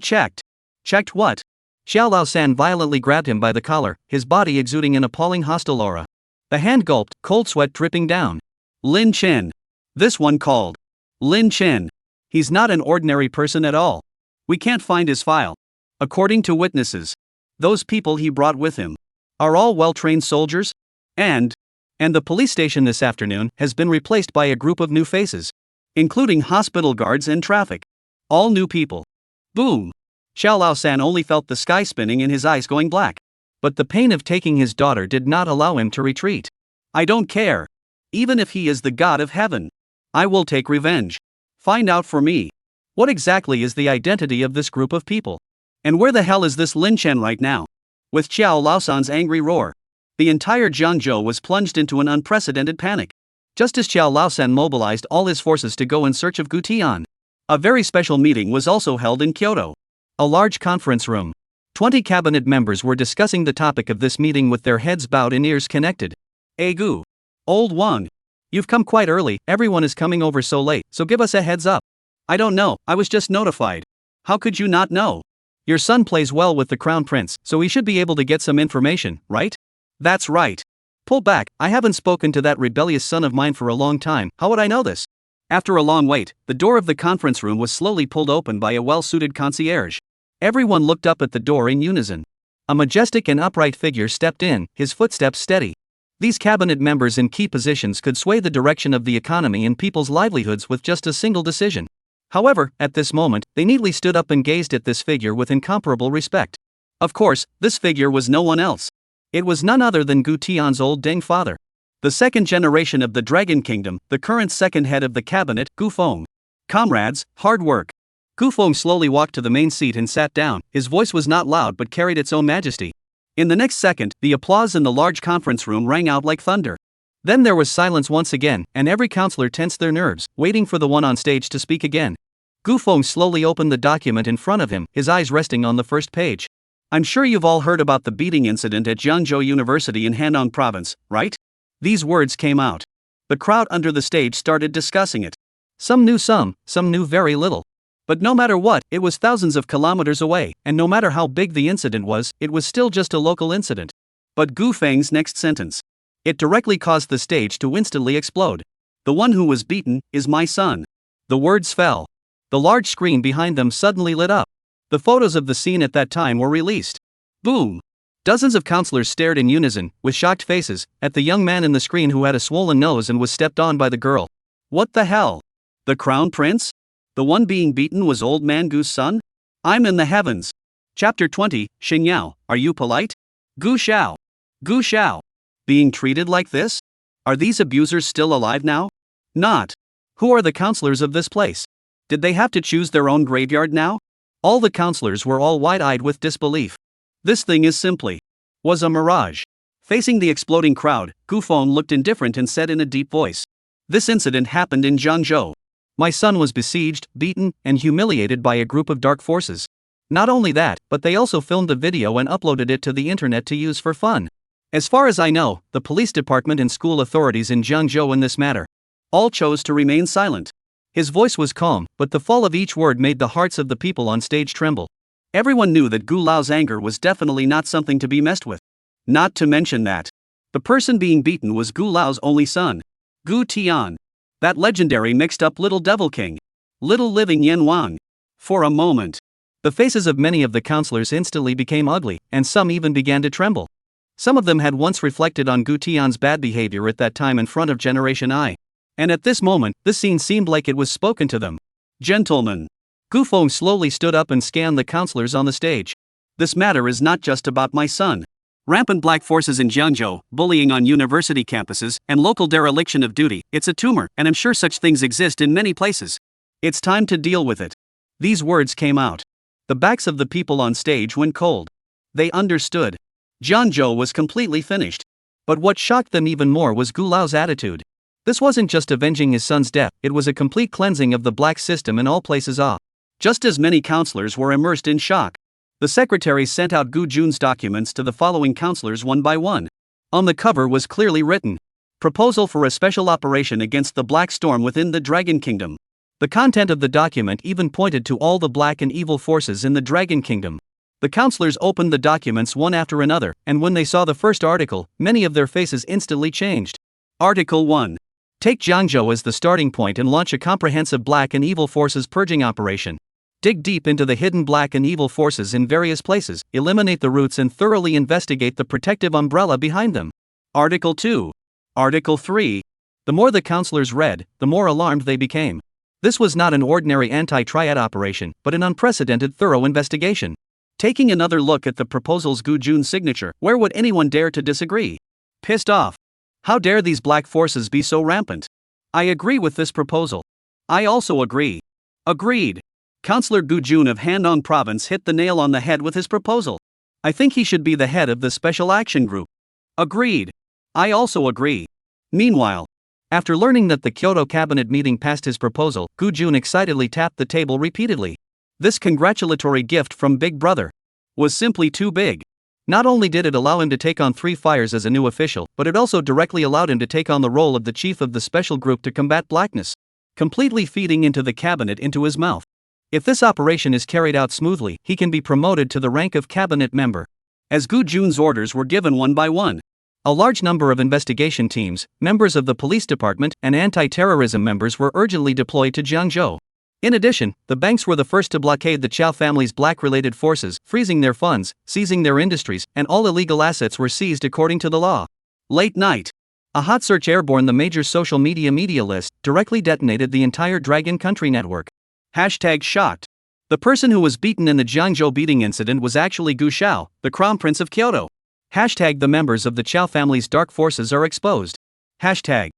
checked. Checked what? Qiao Laosan violently grabbed him by the collar, his body exuding an appalling hostile aura. The hand gulped, cold sweat dripping down. Lin Chen. This one called Lin Chen. He's not an ordinary person at all. We can't find his file. According to witnesses, those people he brought with him are all well-trained soldiers, and the police station this afternoon has been replaced by a group of new faces, including hospital guards and traffic. All new people. Boom. Qiao Laosan only felt the sky spinning and his eyes going black. But the pain of taking his daughter did not allow him to retreat. I don't care. Even if he is the god of heaven. I will take revenge. Find out for me. What exactly is the identity of this group of people? And where the hell is this Lin Chen right now? With Qiao Laosan's angry roar, the entire Jiangzhou was plunged into an unprecedented panic. Just as Qiao Laosan mobilized all his forces to go in search of Gu Tian, a very special meeting was also held in Kyoto. A large conference room. 20 cabinet members were discussing the topic of this meeting with their heads bowed and ears connected. Hey Gu. Old one. You've come quite early, everyone is coming over so late, so give us a heads up. I don't know, I was just notified. How could you not know? Your son plays well with the crown prince, so he should be able to get some information, right? That's right. Pull back, I haven't spoken to that rebellious son of mine for a long time, how would I know this? After a long wait, the door of the conference room was slowly pulled open by a well-suited concierge. Everyone looked up at the door in unison. A majestic and upright figure stepped in, his footsteps steady. These cabinet members in key positions could sway the direction of the economy and people's livelihoods with just a single decision. However, at this moment, they neatly stood up and gazed at this figure with incomparable respect. Of course, this figure was no one else. It was none other than Gu Tian's old Deng father. The second generation of the Dragon Kingdom, the current second head of the cabinet, Gu Feng. Comrades, hard work. Gu Feng slowly walked to the main seat and sat down. His voice was not loud but carried its own majesty. In the next second, the applause in the large conference room rang out like thunder. Then there was silence once again, and every counselor tensed their nerves, waiting for the one on stage to speak again. Gu Feng slowly opened the document in front of him, his eyes resting on the first page. I'm sure you've all heard about the beating incident at Jiangzhou University in Handong Province, right? These words came out. The crowd under the stage started discussing it. Some knew very little. But no matter what, it was thousands of kilometers away, and no matter how big the incident was, it was still just a local incident. But Gu Feng's next sentence. It directly caused the stage to instantly explode. The one who was beaten is my son. The words fell. The large screen behind them suddenly lit up. The photos of the scene at that time were released. Boom! Dozens of counselors stared in unison, with shocked faces, at the young man in the screen who had a swollen nose and was stepped on by the girl. What the hell? The crown prince? The one being beaten was old man Gu's son? I'm in the heavens. Chapter 20, Xingyao, are you polite? Gu Xiao. Gu Xiao. Being treated like this? Are these abusers still alive now? Not. Who are the counselors of this place? Did they have to choose their own graveyard now? All the counselors were all wide-eyed with disbelief. This thing is simply was a mirage. Facing the exploding crowd, Gu Feng looked indifferent and said in a deep voice. This incident happened in Jiangzhou. My son was besieged, beaten, and humiliated by a group of dark forces. Not only that, but they also filmed the video and uploaded it to the internet to use for fun. As far as I know, the police department and school authorities in Jiangzhou in this matter all chose to remain silent. His voice was calm, but the fall of each word made the hearts of the people on stage tremble. Everyone knew that Gu Lao's anger was definitely not something to be messed with. Not to mention that the person being beaten was Gu Lao's only son, Gu Tian. That legendary mixed-up little devil king. Little living Yen Wang. For a moment, the faces of many of the counselors instantly became ugly, and some even began to tremble. Some of them had once reflected on Gu Tian's bad behavior at that time in front of Generation I. And at this moment, this scene seemed like it was spoken to them. Gentlemen. Gu Feng slowly stood up and scanned the counselors on the stage. This matter is not just about my son. Rampant black forces in Jiangzhou, bullying on university campuses, and local dereliction of duty, it's a tumor, and I'm sure such things exist in many places. It's time to deal with it. These words came out. The backs of the people on stage went cold. They understood. Jiangzhou was completely finished. But what shocked them even more was Gu Lao's attitude. This wasn't just avenging his son's death, it was a complete cleansing of the black system in all places. Just as many counselors were immersed in shock. The secretary sent out Gu Jun's documents to the following counselors one by one. On the cover was clearly written, Proposal for a special operation against the Black Storm within the Dragon Kingdom. The content of the document even pointed to all the black and evil forces in the Dragon Kingdom. The counselors opened the documents one after another, and when they saw the first article, many of their faces instantly changed. Article 1. Take Jiangzhou as the starting point and launch a comprehensive black and evil forces purging operation. Dig deep into the hidden black and evil forces in various places, eliminate the roots and thoroughly investigate the protective umbrella behind them. Article 2. Article 3. The more the counselors read, the more alarmed they became. This was not an ordinary anti-triad operation, but an unprecedented thorough investigation. Taking another look at the proposal's Gu Jun's signature, where would anyone dare to disagree? Pissed off. How dare these black forces be so rampant? I agree with this proposal. I also agree. Agreed. Councillor Gu Jun of Handong Province hit the nail on the head with his proposal. I think he should be the head of the Special Action Group. Agreed. I also agree. Meanwhile, after learning that the Kyoto cabinet meeting passed his proposal, Gu Jun excitedly tapped the table repeatedly. This congratulatory gift from Big Brother was simply too big. Not only did it allow him to take on 3 fires as a new official, but it also directly allowed him to take on the role of the chief of the special group to combat blackness, completely feeding into the cabinet into his mouth. If this operation is carried out smoothly, he can be promoted to the rank of cabinet member. As Gu Jun's orders were given one by one, a large number of investigation teams, members of the police department, and anti-terrorism members were urgently deployed to Jiangzhou. In addition, the banks were the first to blockade the Qiao family's black-related forces, freezing their funds, seizing their industries, and all illegal assets were seized according to the law. Late night. A hot search airborne the major social media list directly detonated the entire Dragon Country network. #shocked. The person who was beaten in the Jiangzhou beating incident was actually Gu Xiao, the Crown Prince of Kyoto. The members of the Qiao family's dark forces are exposed. Hashtag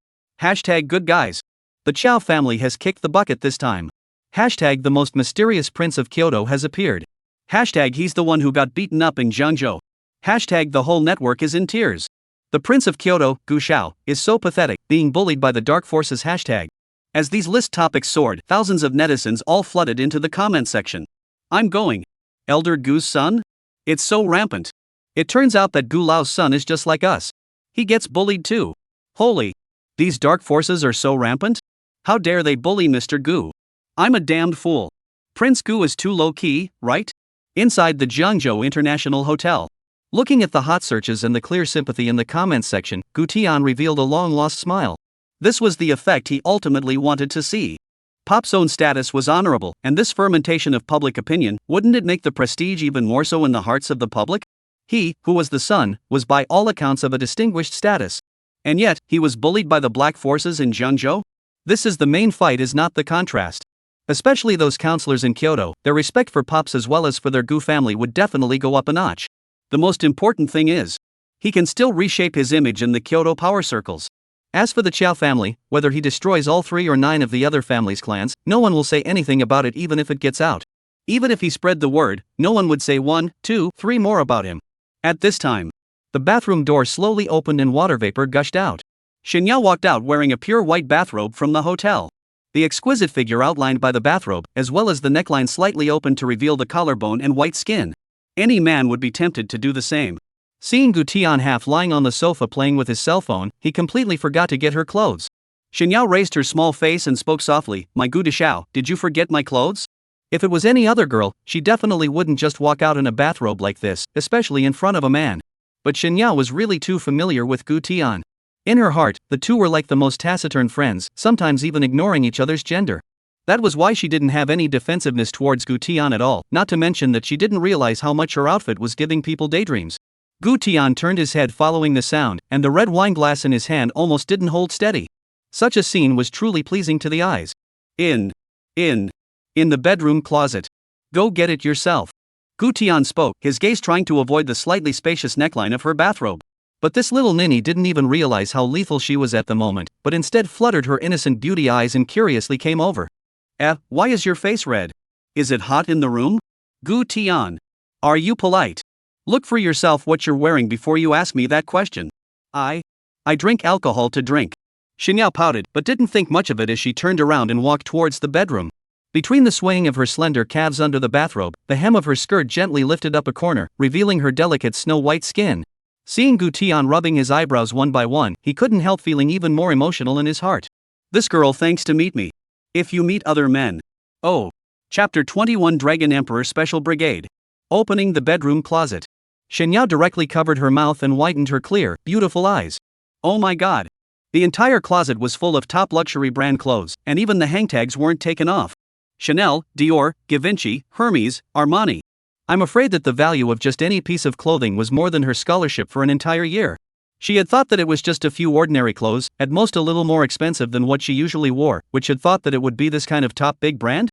good guys. The Qiao family has kicked the bucket this time. Hashtag the most mysterious prince of Kyoto has appeared. Hashtag he's the one who got beaten up in Jiangzhou. Hashtag the whole network is in tears. The Prince of Kyoto, Qiao, is so pathetic, being bullied by the dark forces. Hashtag. As these list topics soared, thousands of netizens all flooded into the comment section. I'm going. Elder Gu's son? It's so rampant. It turns out that Gu Lao's son is just like us. He gets bullied too. Holy. These dark forces are so rampant? How dare they bully Mr. Gu? I'm a damned fool. Prince Gu is too low-key, right? Inside the Jiangzhou International Hotel. Looking at the hot searches and the clear sympathy in the comments section, Gu Tian revealed a long-lost smile. This was the effect he ultimately wanted to see. Pop's own status was honorable, and this fermentation of public opinion, wouldn't it make the prestige even more so in the hearts of the public? He, who was the son, was by all accounts of a distinguished status. And yet, he was bullied by the black forces in Jiangzhou? This is the main fight, is not the contrast. Especially those counselors in Kyoto, their respect for Pops as well as for their Gu family would definitely go up a notch. The most important thing is, he can still reshape his image in the Kyoto power circles. As for the Qiao family, whether he destroys all 3 or 9 of the other family's clans, no one will say anything about it even if it gets out. Even if he spread the word, no one would say 1, 2, 3 more about him. At this time, the bathroom door slowly opened and water vapor gushed out. Xinyao walked out wearing a pure white bathrobe from the hotel. The exquisite figure outlined by the bathrobe, as well as the neckline slightly open to reveal the collarbone and white skin. Any man would be tempted to do the same. Seeing Gu Tian half lying on the sofa playing with his cell phone, he completely forgot to get her clothes. Xinyao raised her small face and spoke softly, "My Gu Dishao, did you forget my clothes?" If it was any other girl, she definitely wouldn't just walk out in a bathrobe like this, especially in front of a man. But Xinyao was really too familiar with Gu Tian. In her heart, the two were like the most taciturn friends, sometimes even ignoring each other's gender. That was why she didn't have any defensiveness towards Gu Tian at all, not to mention that she didn't realize how much her outfit was giving people daydreams. Gu Tian turned his head following the sound, and the red wine glass in his hand almost didn't hold steady. Such a scene was truly pleasing to the eyes. In the bedroom closet. Go get it yourself. Gu Tian spoke, his gaze trying to avoid the slightly spacious neckline of her bathrobe. But this little ninny didn't even realize how lethal she was at the moment, but instead fluttered her innocent beauty eyes and curiously came over. Why is your face red? Is it hot in the room? Gu Tian. Are you polite? Look for yourself what you're wearing before you ask me that question. I drink alcohol to drink. Xinyao pouted, but didn't think much of it as she turned around and walked towards the bedroom. Between the swaying of her slender calves under the bathrobe, the hem of her skirt gently lifted up a corner, revealing her delicate snow-white skin. Seeing Gu Tian rubbing his eyebrows one by one, he couldn't help feeling even more emotional in his heart. This girl thanks to meet me. If you meet other men. Oh. Chapter 21 Dragon Emperor Special Brigade. Opening the bedroom closet. Xinyao directly covered her mouth and widened her clear, beautiful eyes. Oh my god. The entire closet was full of top luxury brand clothes, and even the hang tags weren't taken off. Chanel, Dior, Givenchy, Hermes, Armani. I'm afraid that the value of just any piece of clothing was more than her scholarship for an entire year. She had thought that it was just a few ordinary clothes, at most a little more expensive than what she usually wore, which had thought that it would be this kind of top big brand?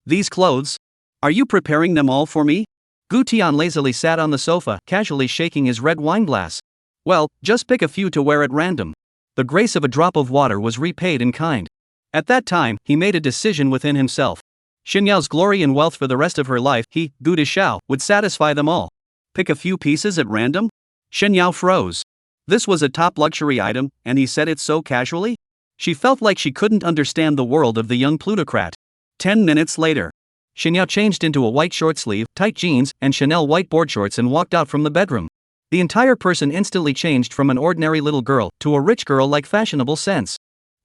These clothes? Are you preparing them all for me? Gu Tian lazily sat on the sofa, casually shaking his red wine glass. Well, just pick a few to wear at random. The grace of a drop of water was repaid in kind. At that time, he made a decision within himself. Xinyao's glory and wealth for the rest of her life, he, Gu Dishao, would satisfy them all. Pick a few pieces at random? Xinyao froze. This was a top luxury item, and he said it so casually? She felt like she couldn't understand the world of the young plutocrat. 10 minutes later. Xinyao changed into a white short sleeve, tight jeans, and Chanel white board shorts and walked out from the bedroom. The entire person instantly changed from an ordinary little girl to a rich girl like fashionable sense.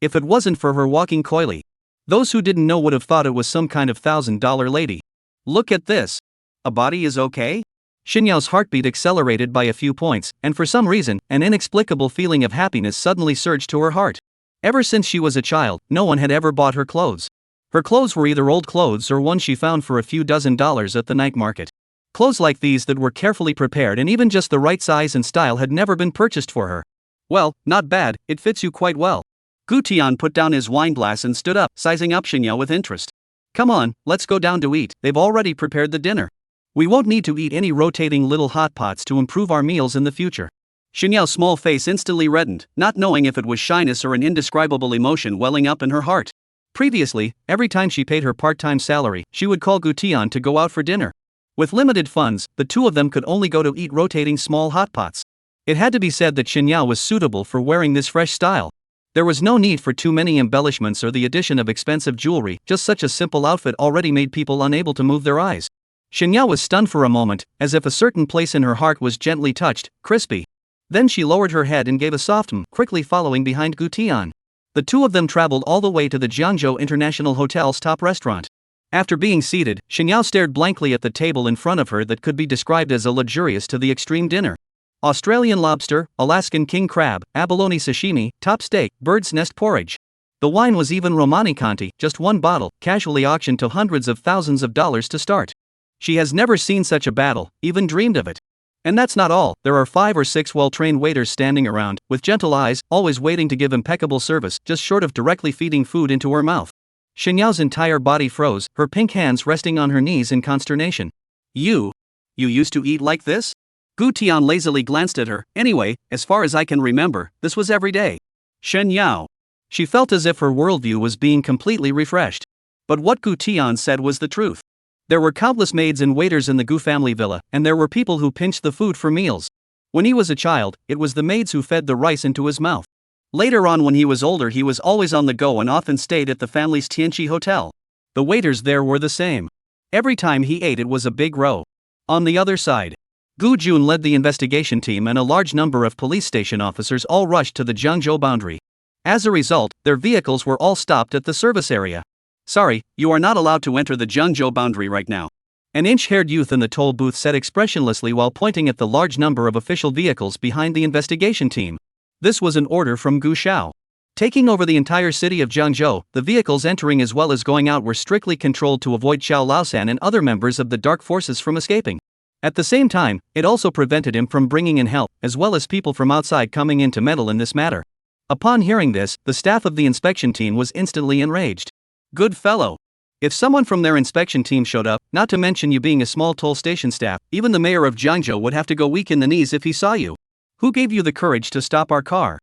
If it wasn't for her walking coyly, those who didn't know would have thought it was some kind of $1,000 lady. Look at this. A body is okay? Xinyao's heartbeat accelerated by a few points, and for some reason, an inexplicable feeling of happiness suddenly surged to her heart. Ever since she was a child, no one had ever bought her clothes. Her clothes were either old clothes or ones she found for a few $dozen at the night market. Clothes like these that were carefully prepared and even just the right size and style had never been purchased for her. Well, not bad, it fits you quite well. Gu Tian put down his wine glass and stood up, sizing up Xinyao with interest. Come on, let's go down to eat, they've already prepared the dinner. We won't need to eat any rotating little hot pots to improve our meals in the future. Xinyao's small face instantly reddened, not knowing if it was shyness or an indescribable emotion welling up in her heart. Previously, every time she paid her part-time salary, she would call Gu Tian to go out for dinner. With limited funds, the two of them could only go to eat rotating small hot pots. It had to be said that Qiao was suitable for wearing this fresh style. There was no need for too many embellishments or the addition of expensive jewelry, just such a simple outfit already made people unable to move their eyes. Qiao was stunned for a moment, as if a certain place in her heart was gently touched, crispy. Then she lowered her head and gave a soft quickly following behind Gu Tian. The two of them traveled all the way to the Jiangzhou International Hotel's top restaurant. After being seated, Qiao stared blankly at the table in front of her that could be described as a luxurious to the extreme dinner. Australian lobster, Alaskan king crab, abalone sashimi, top steak, bird's nest porridge. The wine was even Romani Conti, just one bottle, casually auctioned to hundreds of thousands of dollars to start. She has never seen such a battle, even dreamed of it. And that's not all, there are 5 or 6 well-trained waiters standing around, with gentle eyes, always waiting to give impeccable service, just short of directly feeding food into her mouth. Qiao's entire body froze, her pink hands resting on her knees in consternation. You used to eat like this? Gu Tian lazily glanced at her. Anyway, as far as I can remember, this was every day. Qiao. She felt as if her worldview was being completely refreshed. But what Gu Tian said was the truth. There were countless maids and waiters in the Gu family villa, and there were people who pinched the food for meals. When he was a child, it was the maids who fed the rice into his mouth. Later on, when he was older, he was always on the go and often stayed at the family's Tianqi hotel. The waiters there were the same. Every time he ate, it was a big row. On the other side, Gu Jun led the investigation team, and a large number of police station officers all rushed to the Jiangzhou boundary. As a result, their vehicles were all stopped at the service area. Sorry, you are not allowed to enter the Jiangzhou boundary right now. An inch-haired youth in the toll booth said expressionlessly while pointing at the large number of official vehicles behind the investigation team. This was an order from Gu Xiao. Taking over the entire city of Jiangzhou, the vehicles entering as well as going out were strictly controlled to avoid Qiao Laosan and other members of the dark forces from escaping. At the same time, it also prevented him from bringing in help, as well as people from outside coming in to meddle in this matter. Upon hearing this, the staff of the inspection team was instantly enraged. Good fellow. If someone from their inspection team showed up, not to mention you being a small toll station staff, even the mayor of Jiangzhou would have to go weak in the knees if he saw you. Who gave you the courage to stop our car?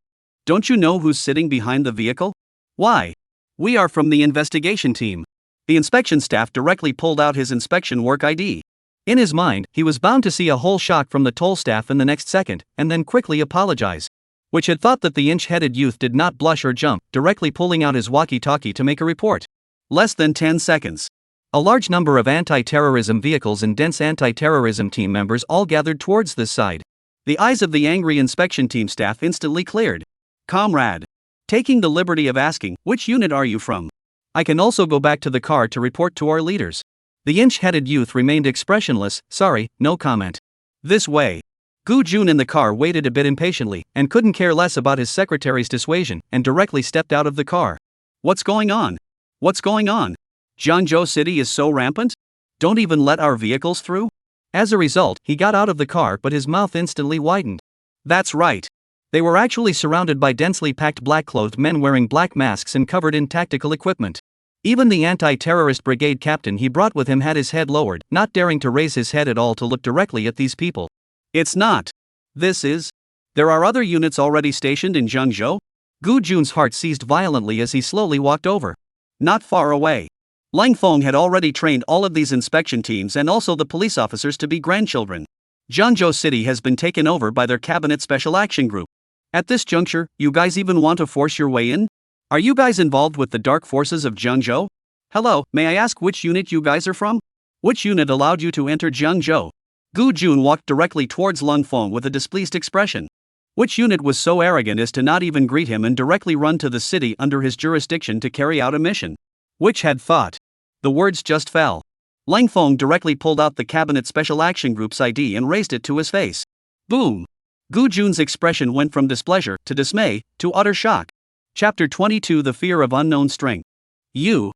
Don't you know who's sitting behind the vehicle? Why? We are from the investigation team. The inspection staff directly pulled out his inspection work ID. In his mind, he was bound to see a whole shock from the toll staff in the next second, and then quickly apologize. Which had thought that the inch-headed youth did not blush or jump, directly pulling out his walkie-talkie to make a report. Less than 10 seconds. A large number of anti-terrorism vehicles and dense anti-terrorism team members all gathered towards this side. The eyes of the angry inspection team staff instantly cleared. Comrade. Taking the liberty of asking, which unit are you from? I can also go back to the car to report to our leaders. The inch-headed youth remained expressionless. Sorry, no comment. This way. Gu Jun in the car waited a bit impatiently, and couldn't care less about his secretary's dissuasion, and directly stepped out of the car. What's going on? What's going on? Jiangzhou City is so rampant? Don't even let our vehicles through? As a result, he got out of the car, but his mouth instantly widened. That's right. They were actually surrounded by densely packed black-clothed men wearing black masks and covered in tactical equipment. Even the anti-terrorist brigade captain he brought with him had his head lowered, not daring to raise his head at all to look directly at these people. It's not. This is. There are other units already stationed in Jiangzhou? Gu Jun's heart seized violently as he slowly walked over. Not far away. Lang Feng had already trained all of these inspection teams and also the police officers to be grandchildren. Jiangzhou City has been taken over by their cabinet special action group. At this juncture, you guys even want to force your way in? Are you guys involved with the dark forces of Jiangzhou? Hello, may I ask which unit you guys are from? Which unit allowed you to enter Jiangzhou? Gu Jun walked directly towards Lang Feng with a displeased expression. Which unit was so arrogant as to not even greet him and directly run to the city under his jurisdiction to carry out a mission? Which had thought? The words just fell. Lang Feng directly pulled out the Cabinet Special Action Group's ID and raised it to his face. Boom! Gu Jun's expression went from displeasure to dismay to utter shock. Chapter 22: The Fear of Unknown Strength. You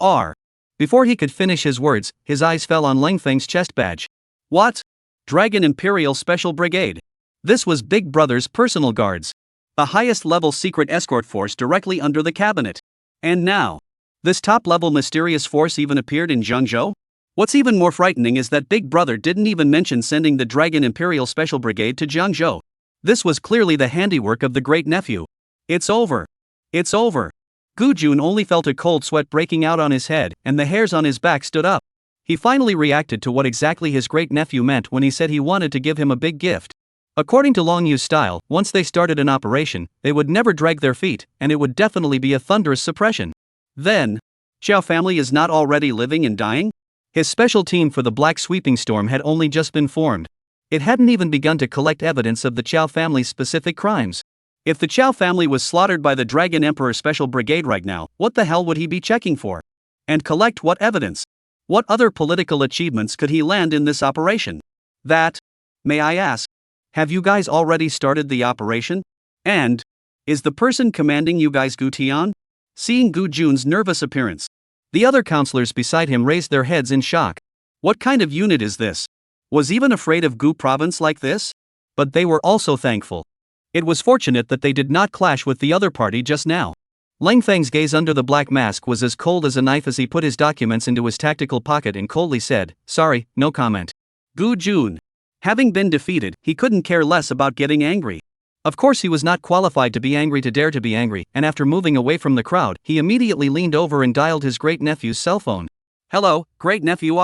are. Before he could finish his words, his eyes fell on Lang Feng's chest badge. What? Dragon Imperial Special Brigade. This was Big Brother's personal guards. The highest level secret escort force directly under the cabinet. And now, this top-level mysterious force even appeared in Jiangzhou? What's even more frightening is that Big Brother didn't even mention sending the Dragon Imperial Special Brigade to Jiangzhou. This was clearly the handiwork of the Great Nephew. It's over. It's over. Gu Jun only felt a cold sweat breaking out on his head, and the hairs on his back stood up. He finally reacted to what exactly his great-nephew meant when he said he wanted to give him a big gift. According to Long Yu's style, once they started an operation, they would never drag their feet, and it would definitely be a thunderous suppression. Then, Qiao family is not already living and dying? His special team for the Black Sweeping Storm had only just been formed. It hadn't even begun to collect evidence of the Qiao family's specific crimes. If the Qiao family was slaughtered by the Dragon Emperor Special Brigade right now, what the hell would he be checking for? And collect what evidence? What other political achievements could he land in this operation? May I ask? Have you guys already started the operation? And, is the person commanding you guys Gu Tian? Seeing Gu Jun's nervous appearance, the other counselors beside him raised their heads in shock. What kind of unit is this? Was even afraid of Gu province like this? But they were also thankful. It was fortunate that they did not clash with the other party just now. Lang Feng's gaze under the black mask was as cold as a knife as he put his documents into his tactical pocket and coldly said, "Sorry, no comment." Gu Jun. Having been defeated, he couldn't care less about getting angry. Of course he was not qualified to be angry to dare to be angry, and after moving away from the crowd, he immediately leaned over and dialed his great-nephew's cell phone. "Hello, great-nephew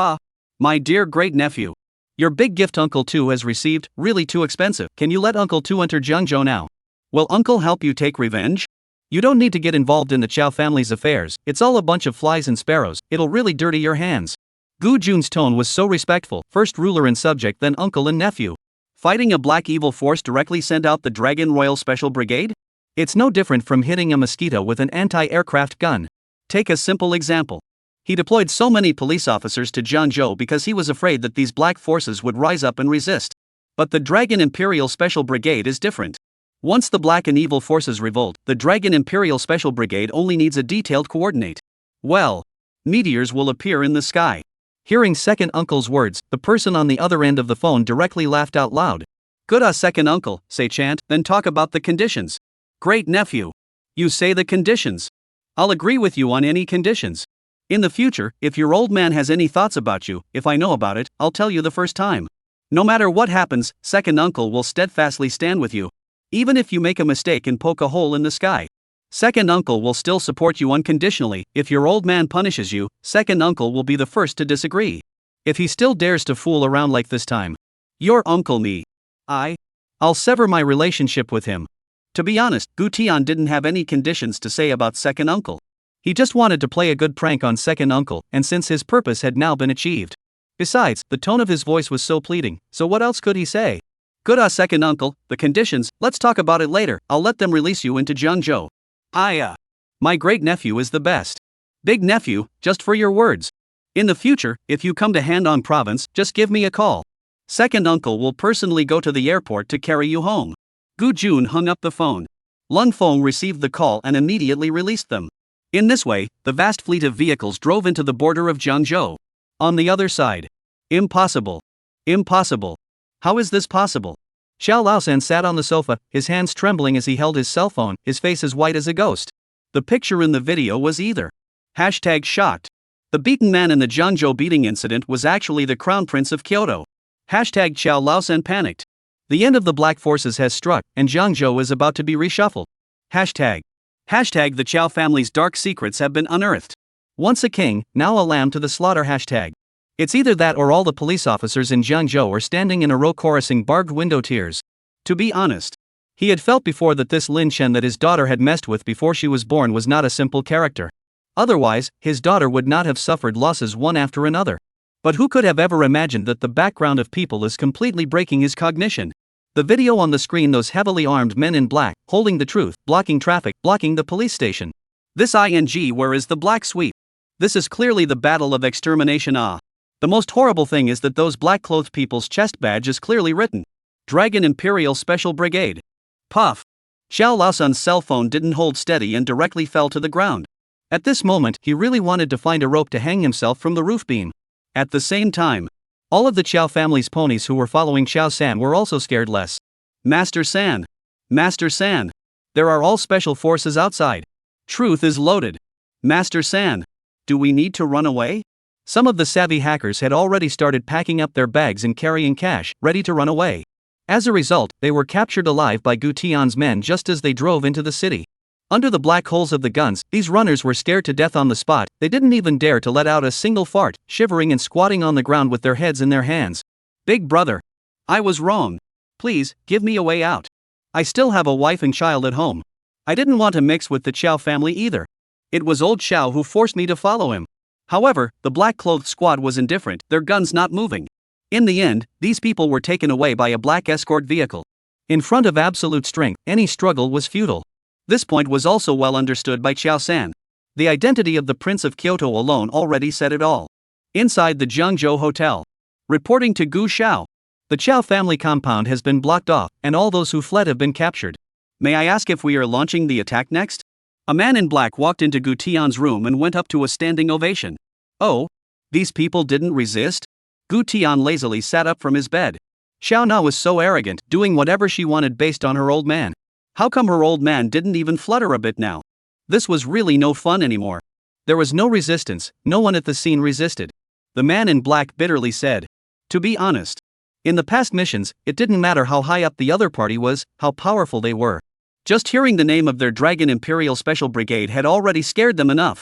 my dear great-nephew. Your big gift Uncle 2 has received, really too expensive. Can you let Uncle 2 enter Jiangzhou now? Will Uncle help you take revenge? You don't need to get involved in the Qiao family's affairs, it's all a bunch of flies and sparrows, it'll really dirty your hands." Gu Jun's tone was so respectful, first ruler and subject then uncle and nephew. Fighting a black evil force directly sent out the Dragon Royal Special Brigade? It's no different from hitting a mosquito with an anti-aircraft gun. Take a simple example. He deployed so many police officers to Jiangzhou because he was afraid that these black forces would rise up and resist. But the Dragon Imperial Special Brigade is different. Once the black and evil forces revolt, the Dragon Imperial Special Brigade only needs a detailed coordinate. Well, meteors will appear in the sky. Hearing second uncle's words, the person on the other end of the phone directly laughed out loud. "Good second uncle," say chant, then talk about the conditions. "Great nephew. You say the conditions. I'll agree with you on any conditions. In the future, if your old man has any thoughts about you, if I know about it, I'll tell you the first time. No matter what happens, second uncle will steadfastly stand with you. Even if you make a mistake and poke a hole in the sky. Second uncle will still support you unconditionally. If your old man punishes you, second uncle will be the first to disagree. If he still dares to fool around like this time, your uncle I'll sever my relationship with him." To be honest, Gu Tian didn't have any conditions to say about second uncle. He just wanted to play a good prank on second uncle, and since his purpose had now been achieved. Besides, the tone of his voice was so pleading, so what else could he say? "Good second uncle, the conditions, let's talk about it later. I'll let them release you into Jiangzhou. My great-nephew is the best. Big nephew, just for your words. In the future, if you come to Handong province, just give me a call. Second uncle will personally go to the airport to carry you home." Gu Jun hung up the phone. Lun Feng received the call and immediately released them. In this way, the vast fleet of vehicles drove into the border of Jiangzhou. On the other side. Impossible. Impossible. How is this possible? Xiao Laosan sat on the sofa, his hands trembling as he held his cell phone, his face as white as a ghost. The picture in the video was either #shocked. The beaten man in the Jiangzhou beating incident was actually the Crown Prince of Kyoto. Xiao Laosan panicked. The end of the Black Forces has struck, and Jiangzhou is about to be reshuffled. The Qiao family's dark secrets have been unearthed. Once a king, now a lamb to the slaughter. It's either that or all the police officers in Jiangzhou are standing in a row chorusing barbed window tears. To be honest, he had felt before that this Lin Chen that his daughter had messed with before she was born was not a simple character. Otherwise, his daughter would not have suffered losses one after another. But who could have ever imagined that the background of people is completely breaking his cognition? The video on the screen, those heavily armed men in black, holding the truth, blocking traffic, blocking the police station. This where is the black sweep? This is clearly the battle of extermination. The most horrible thing is that those black-clothed people's chest badge is clearly written Dragon Imperial Special Brigade. Puff. Xiao Laosan's cell phone didn't hold steady and directly fell to the ground. At this moment, he really wanted to find a rope to hang himself from the roof beam. At the same time, all of the Qiao family's ponies who were following Xiao San were also scared less. Master San. Master San. There are all special forces outside. Truth is loaded. Master San. Do we need to run away? Some of the savvy hackers had already started packing up their bags and carrying cash, ready to run away. As a result, they were captured alive by Gu Tian's men just as they drove into the city. Under the black holes of the guns, these runners were scared to death on the spot. They didn't even dare to let out a single fart, shivering and squatting on the ground with their heads in their hands. Big brother. I was wrong. Please, give me a way out. I still have a wife and child at home. I didn't want to mix with the Qiao family either. It was old Qiao who forced me to follow him. However, the black-clothed squad was indifferent, their guns not moving. In the end, these people were taken away by a black escort vehicle. In front of absolute strength, any struggle was futile. This point was also well understood by Qiao-san. The identity of the Prince of Kyoto alone already said it all. Inside the Jiangzhou Hotel. Reporting to Gu Xiao. The Qiao family compound has been blocked off, and all those who fled have been captured. May I ask if we are launching the attack next? A man in black walked into Gu Tian's room and went up to a standing ovation. Oh? These people didn't resist? Gu Tian lazily sat up from his bed. Xiao Na was so arrogant, doing whatever she wanted based on her old man. How come her old man didn't even flutter a bit now? This was really no fun anymore. There was no resistance, no one at the scene resisted. The man in black bitterly said. To be honest. In the past missions, it didn't matter how high up the other party was, how powerful they were. Just hearing the name of their Dragon Imperial Special Brigade had already scared them enough.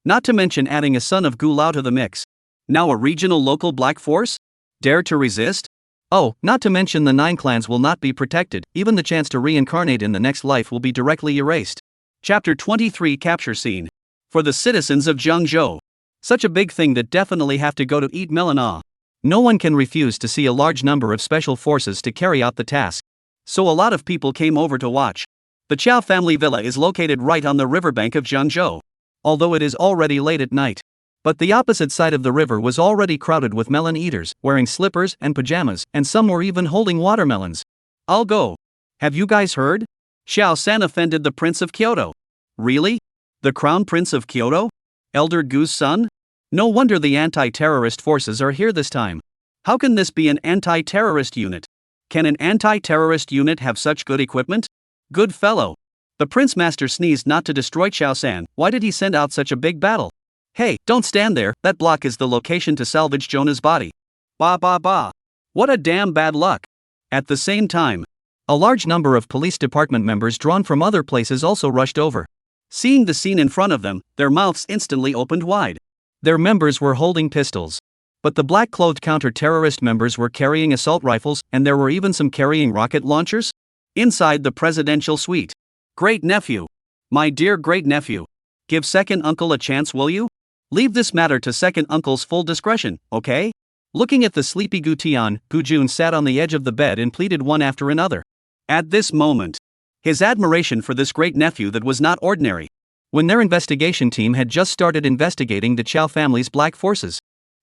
Not to mention adding a son of Gu Lao to the mix. Now a regional local black force? Dare to resist? Oh, not to mention the 9 clans will not be protected, even the chance to reincarnate in the next life will be directly erased. Chapter 23 Capture Scene. For the citizens of Jiangzhou. Such a big thing that definitely have to go to eat melon. No one can refuse to see a large number of special forces to carry out the task. So a lot of people came over to watch. The Qiao family villa is located right on the riverbank of Jiangzhou. Although it is already late at night. But the opposite side of the river was already crowded with melon eaters, wearing slippers and pajamas, and some were even holding watermelons. I'll go. Have you guys heard? Xiao-san offended the Prince of Kyoto. Really? The Crown Prince of Kyoto? Elder Gu's son? No wonder the anti-terrorist forces are here this time. How can this be an anti-terrorist unit? Can an anti-terrorist unit have such good equipment? Good fellow. The Prince Master sneezed not to destroy Xiao-san. Why did he send out such a big battle? Hey, don't stand there, that block is the location to salvage Jonah's body. Bah. What a damn bad luck. At the same time, a large number of police department members drawn from other places also rushed over. Seeing the scene in front of them, their mouths instantly opened wide. Their members were holding pistols. But the black-clothed counter-terrorist members were carrying assault rifles, and there were even some carrying rocket launchers. Inside the presidential suite. Great nephew. My dear great nephew. Give second uncle a chance, will you? Leave this matter to second uncle's full discretion, okay? Looking at the sleepy Gu Tian, Gu Jun sat on the edge of the bed and pleaded one after another. At this moment, his admiration for this great nephew that was not ordinary. When their investigation team had just started investigating the Qiao family's black forces,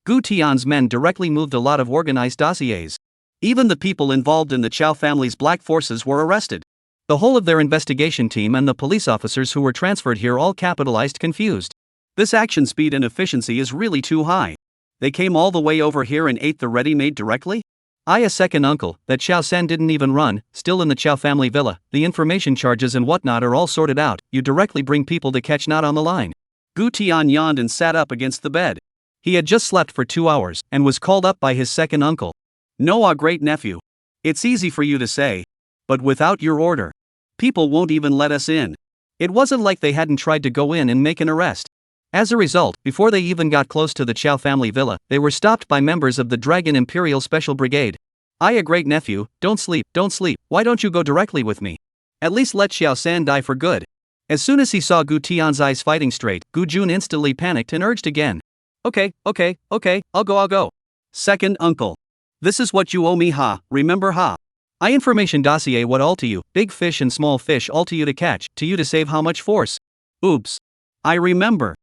Gu Tian's men directly moved a lot of organized dossiers. Even the people involved in the Qiao family's black forces were arrested. The whole of their investigation team and the police officers who were transferred here all capitalized confused. This action speed and efficiency is really too high. They came all the way over here and ate the ready-made directly? A second uncle, that Xiao-san didn't even run, still in the Qiao family villa, the information charges and whatnot are all sorted out, you directly bring people to catch not on the line. Gu Tian yawned and sat up against the bed. He had just slept for 2 hours, and was called up by his second uncle. No, our great nephew. It's easy for you to say. But without your order, people won't even let us in. It wasn't like they hadn't tried to go in and make an arrest. As a result, before they even got close to the Qiao family villa, they were stopped by members of the Dragon Imperial Special Brigade. A great nephew, don't sleep, why don't you go directly with me? At least let Xiao-san die for good. As soon as he saw Gu Tian's eyes fighting straight, Gu Jun instantly panicked and urged again. Okay, I'll go. Second uncle. This is what you owe me, ha, remember, ha? I information dossier what all to you, big fish and small fish all to you to catch, to you to save how much force. Oops. I remembered.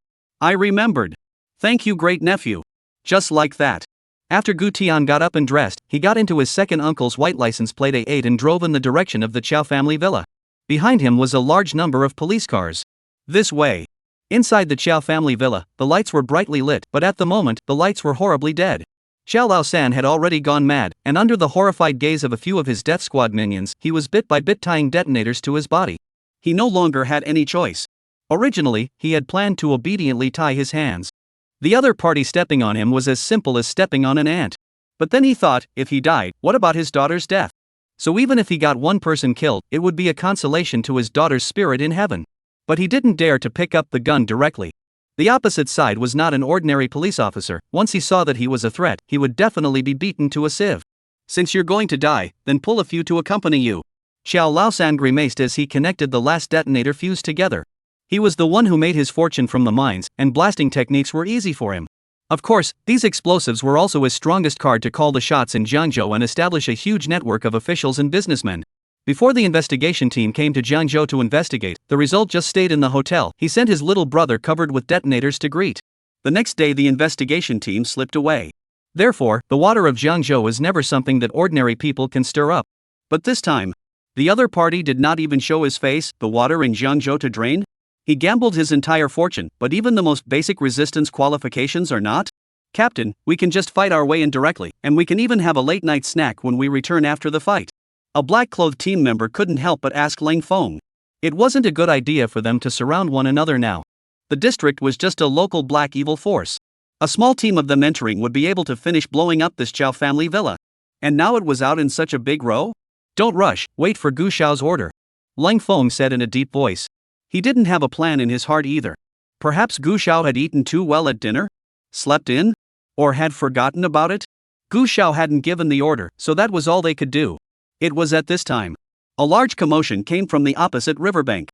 Thank you, great nephew. Just like that. After Gu Tian got up and dressed, he got into his second uncle's white license plate A8 and drove in the direction of the Qiao family villa. Behind him was a large number of police cars. This way. Inside the Qiao family villa, the lights were brightly lit, but at the moment, the lights were horribly dead. Xiao Lao-san had already gone mad, and under the horrified gaze of a few of his death squad minions, he was bit by bit tying detonators to his body. He no longer had any choice. Originally, he had planned to obediently tie his hands. The other party stepping on him was as simple as stepping on an ant. But then he thought, if he died, what about his daughter's death? So even if he got one person killed, it would be a consolation to his daughter's spirit in heaven. But he didn't dare to pick up the gun directly. The opposite side was not an ordinary police officer. Once he saw that he was a threat, he would definitely be beaten to a sieve. Since you're going to die, then pull a few to accompany you. Qiao Laosan grimaced as he connected the last detonator fuse together. He was the one who made his fortune from the mines, and blasting techniques were easy for him. Of course, these explosives were also his strongest card to call the shots in Jiangzhou and establish a huge network of officials and businessmen. Before the investigation team came to Jiangzhou to investigate, the result just stayed in the hotel. He sent his little brother covered with detonators to greet. The next day the investigation team slipped away. Therefore, the water of Jiangzhou is never something that ordinary people can stir up. But this time, the other party did not even show his face, the water in Jiangzhou to drain? He gambled his entire fortune, but even the most basic resistance qualifications are not? Captain, we can just fight our way in directly, and we can even have a late-night snack when we return after the fight. A black-clothed team member couldn't help but ask Ling Feng. It wasn't a good idea for them to surround one another now. The district was just a local black evil force. A small team of them entering would be able to finish blowing up this Qiao family villa. And now it was out in such a big row? Don't rush, wait for Gu Xiao's order. Ling Feng said in a deep voice. He didn't have a plan in his heart either. Perhaps Gu Xiao had eaten too well at dinner? Slept in? Or had forgotten about it? Gu Xiao hadn't given the order, so that was all they could do. It was at this time. A large commotion came from the opposite riverbank.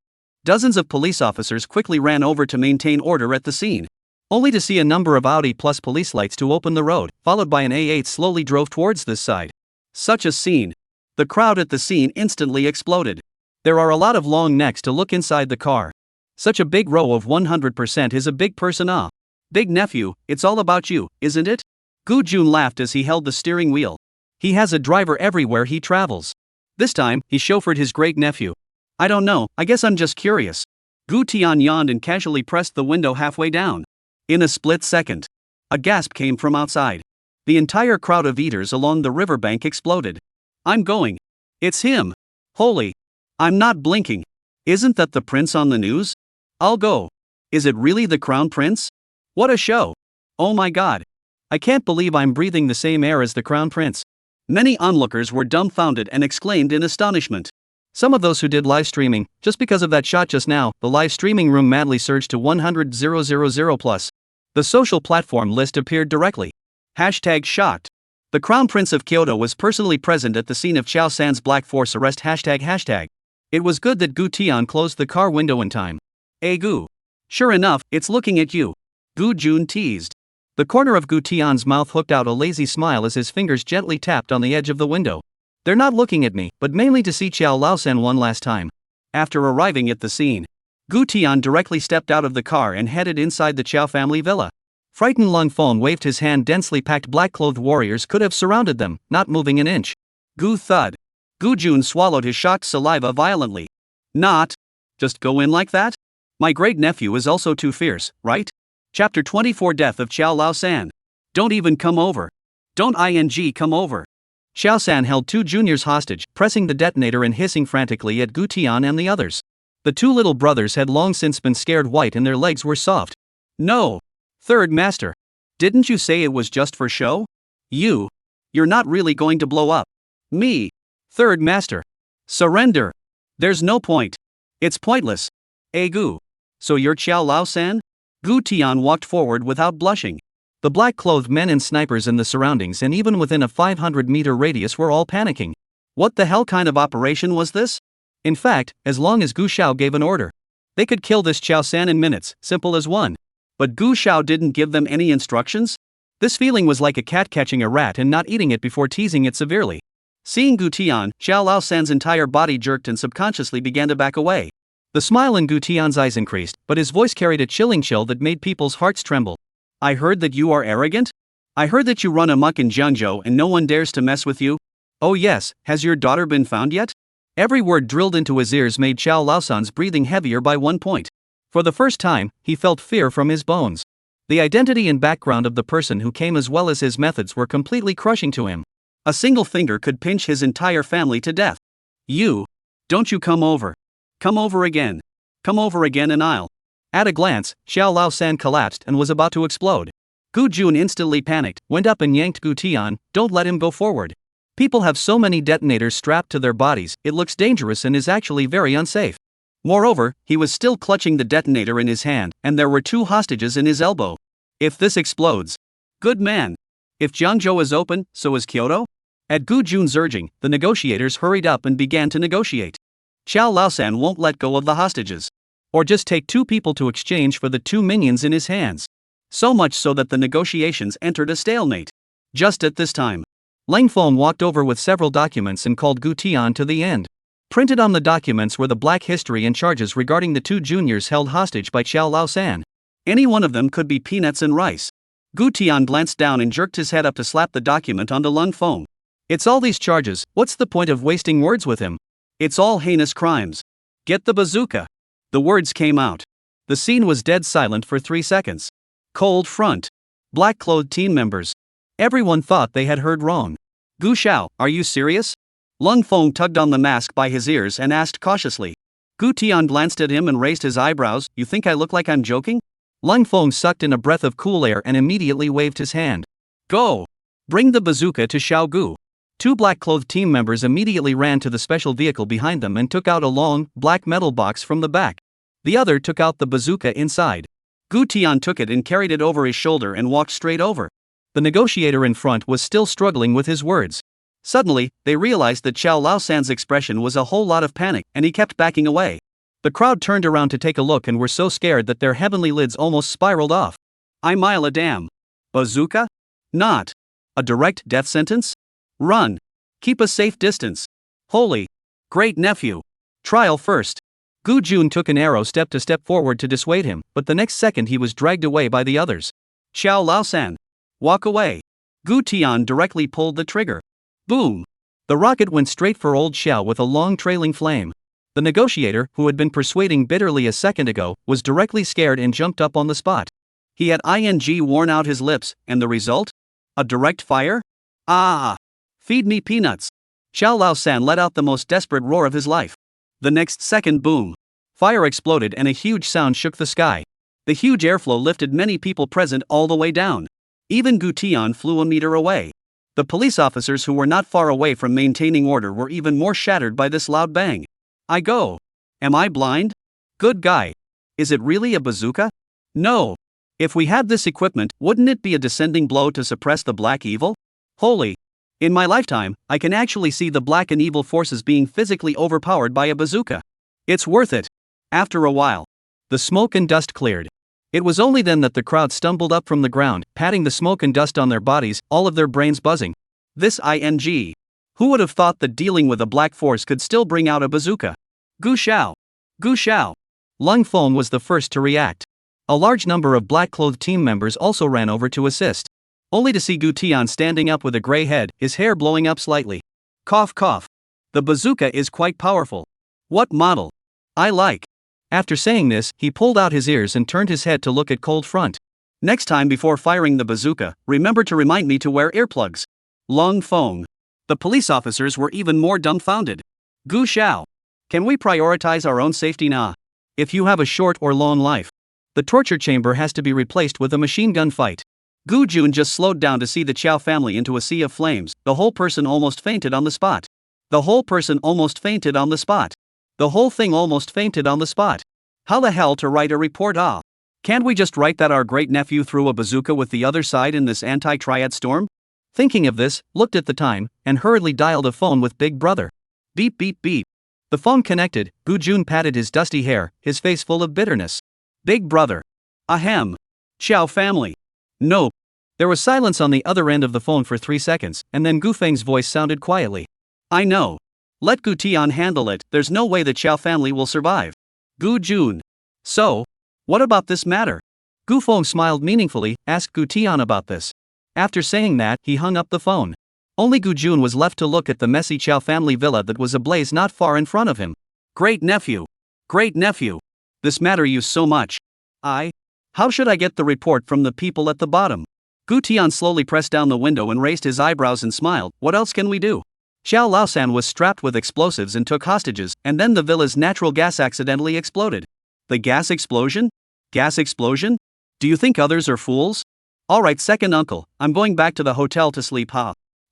Dozens of police officers quickly ran over to maintain order at the scene. Only to see a number of Audi plus police lights to open the road, followed by an A8 slowly drove towards this side. Such a scene. The crowd at the scene instantly exploded. There are a lot of long necks to look inside the car. Such a big row of 100% is a big person off. Big nephew, it's all about you, isn't it? Gu Jun laughed as he held the steering wheel. He has a driver everywhere he travels. This time, he chauffeured his great nephew. I don't know, I guess I'm just curious. Gu Tian yawned and casually pressed the window halfway down. In a split second, a gasp came from outside. The entire crowd of eaters along the riverbank exploded. I'm going. It's him. Holy. I'm not blinking. Isn't that the prince on the news? I'll go. Is it really the crown prince? What a show. Oh my god. I can't believe I'm breathing the same air as the crown prince. Many onlookers were dumbfounded and exclaimed in astonishment. Some of those who did live streaming, just because of that shot just now, the live streaming room madly surged to 100,000 plus. The social platform list appeared directly. #shocked. The Crown Prince of Kyoto was personally present at the scene of Qiao San's Black Force arrest ##. It was good that Gu Tian closed the car window in time. Hey Gu. Sure enough, it's looking at you. Gu Jun teased. The corner of Gu Tian's mouth hooked out a lazy smile as his fingers gently tapped on the edge of the window. They're not looking at me, but mainly to see Qiao Laosan one last time. After arriving at the scene, Gu Tian directly stepped out of the car and headed inside the Qiao family villa. Frightened Lung Feng waved his hand. Densely packed black-clothed warriors could have surrounded them, not moving an inch. Gu thud. Gu Jun swallowed his shocked saliva violently. Not. Just go in like that? My great-nephew is also too fierce, right? Chapter 24 Death of Qiao Laosan. Don't even come over. Don't come over. Qiao San held two juniors hostage, pressing the detonator and hissing frantically at Gu Tian and the others. The two little brothers had long since been scared white and their legs were soft. No. Third Master. Didn't you say it was just for show? You're not really going to blow up. Me. Third Master. Surrender. There's no point. It's pointless. Gu. So you're Qiao Laosan? Gu Tian walked forward without blushing. The black-clothed men and snipers in the surroundings and even within a 500-meter radius were all panicking. What the hell kind of operation was this? In fact, as long as Gu Xiao gave an order, they could kill this Qiao San in minutes, simple as one. But Gu Xiao didn't give them any instructions? This feeling was like a cat catching a rat and not eating it before teasing it severely. Seeing Gu Tian, Qiao Laosan's entire body jerked and subconsciously began to back away. The smile in Gu Tian's eyes increased, but his voice carried a chilling chill that made people's hearts tremble. I heard that you are arrogant? I heard that you run amok in Jiangzhou and no one dares to mess with you? Oh yes, has your daughter been found yet? Every word drilled into his ears made Qiao Laosan's breathing heavier by 1 point. For the first time, he felt fear from his bones. The identity and background of the person who came as well as his methods were completely crushing to him. A single finger could pinch his entire family to death. Don't you come over. Come over again. Come over again and I'll. At a glance, Qiao Laosan collapsed and was about to explode. Gu Jun instantly panicked, went up and yanked Gu Tian. Don't let him go forward. People have so many detonators strapped to their bodies, it looks dangerous and is actually very unsafe. Moreover, he was still clutching the detonator in his hand, and there were 2 hostages in his elbow. If this explodes. Good man. If Jiangzhou is open, so is Kyoto? At Gu Jun's urging, the negotiators hurried up and began to negotiate. Qiao Laosan won't let go of the hostages. Or just take 2 people to exchange for the 2 minions in his hands. So much so that the negotiations entered a stalemate. Just at this time, Lang Feng walked over with several documents and called Gu Tian to the end. Printed on the documents were the black history and charges regarding the 2 juniors held hostage by Qiao Laosan. Any one of them could be peanuts and rice. Gu Tian glanced down and jerked his head up to slap the document onto Lang Feng. It's all these charges, what's the point of wasting words with him? It's all heinous crimes. Get the bazooka. The words came out. The scene was dead silent for 3 seconds. Cold front. Black-clothed team members. Everyone thought they had heard wrong. Gu Xiao, are you serious? Lang Feng tugged on the mask by his ears and asked cautiously. Gu Tian glanced at him and raised his eyebrows. You think I look like I'm joking? Lang Feng sucked in a breath of cool air and immediately waved his hand. Go! Bring the bazooka to Xiao Gu. 2 black-clothed team members immediately ran to the special vehicle behind them and took out a long, black metal box from the back. The other took out the bazooka inside. Gu Tian took it and carried it over his shoulder and walked straight over. The negotiator in front was still struggling with his words. Suddenly, they realized that Qiao Laosan's expression was a whole lot of panic, and he kept backing away. The crowd turned around to take a look and were so scared that their heavenly lids almost spiraled off. I mile a damn. Bazooka? Not. A direct death sentence? Run. Keep a safe distance. Holy. Great nephew. Trial first. Gu Jun took an arrow step forward to dissuade him, but the next second he was dragged away by the others. Qiao Laosan. Walk away. Gu Tian directly pulled the trigger. Boom. The rocket went straight for old Xiao with a long trailing flame. The negotiator, who had been persuading bitterly a second ago, was directly scared and jumped up on the spot. He had worn out his lips, and the result? A direct fire? Ah! Feed me peanuts. Qiao Laosan let out the most desperate roar of his life. The next second, boom. Fire exploded and a huge sound shook the sky. The huge airflow lifted many people present all the way down. Even Gu Tian flew a meter away. The police officers who were not far away from maintaining order were even more shattered by this loud bang. I go. Am I blind? Good guy. Is it really a bazooka? No. If we had this equipment, wouldn't it be a descending blow to suppress the black evil? Holy. In my lifetime, I can actually see the black and evil forces being physically overpowered by a bazooka. It's worth it. After a while, the smoke and dust cleared. It was only then that the crowd stumbled up from the ground, patting the smoke and dust on their bodies, all of their brains buzzing. This ing. Who would have thought that dealing with a black force could still bring out a bazooka? Gu Xiao. Gu Xiao. Lang Feng was the first to react. A large number of black-clothed team members also ran over to assist. Only to see Gu Tian standing up with a gray head, his hair blowing up slightly. Cough cough. The bazooka is quite powerful. What model? I like. After saying this, he pulled out his ears and turned his head to look at cold front. Next time before firing the bazooka, remember to remind me to wear earplugs. Lang Feng. The police officers were even more dumbfounded. Gu Xiao. Can we prioritize our own safety now? If you have a short or long life, the torture chamber has to be replaced with a machine gun fight. Gu Jun just slowed down to see the Qiao family into a sea of flames. The whole person almost fainted on the spot. The whole person almost fainted on the spot. The whole thing almost fainted on the spot. How the hell to write a report? Can't we just write that our great nephew threw a bazooka with the other side in this anti-triad storm? Thinking of this, looked at the time, and hurriedly dialed a phone with Big Brother. Beep beep beep. The phone connected. Gu Jun patted his dusty hair, his face full of bitterness. Big Brother. Ahem. Qiao family. Nope. There was silence on the other end of the phone for 3 seconds, and then Gu Feng's voice sounded quietly. I know. Let Gu Tian handle it, there's no way the Qiao family will survive. Gu Jun. So? What about this matter? Gu Feng smiled meaningfully, asked Gu Tian about this. After saying that, he hung up the phone. Only Gu Jun was left to look at the messy Qiao family villa that was ablaze not far in front of him. Great nephew. Great nephew. This matter you so much. How should I get the report from the people at the bottom? Gu Tian slowly pressed down the window and raised his eyebrows and smiled. What else can we do? Qiao Laosan was strapped with explosives and took hostages, and then the villa's natural gas accidentally exploded. The gas explosion? Gas explosion? Do you think others are fools? Alright, second uncle, I'm going back to the hotel to sleep.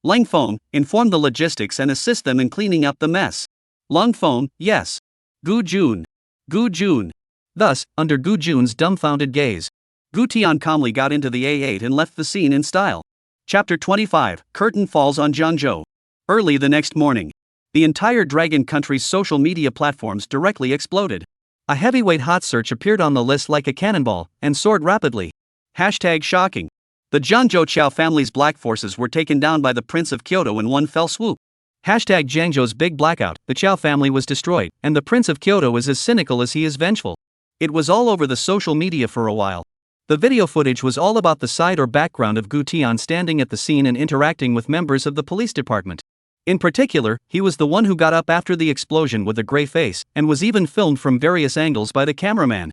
Lang Feng, inform the logistics and assist them in cleaning up the mess. Lang Feng, yes. Gu Jun. Gu Jun. Thus, under Gu Jun's dumbfounded gaze, Gu Tian calmly got into the A8 and left the scene in style. Chapter 25, Curtain Falls on Jiangzhou. Early the next morning, the entire Dragon Country's social media platforms directly exploded. A heavyweight hot search appeared on the list like a cannonball, and soared rapidly. Hashtag shocking. The Jiangzhou Qiao family's black forces were taken down by the Prince of Kyoto in one fell swoop. Hashtag Jiangzhou's big blackout, the Qiao family was destroyed, and the Prince of Kyoto is as cynical as he is vengeful. It was all over the social media for a while. The video footage was all about the side or background of Gu Tian standing at the scene and interacting with members of the police department. In particular, he was the one who got up after the explosion with a grey face, and was even filmed from various angles by the cameraman.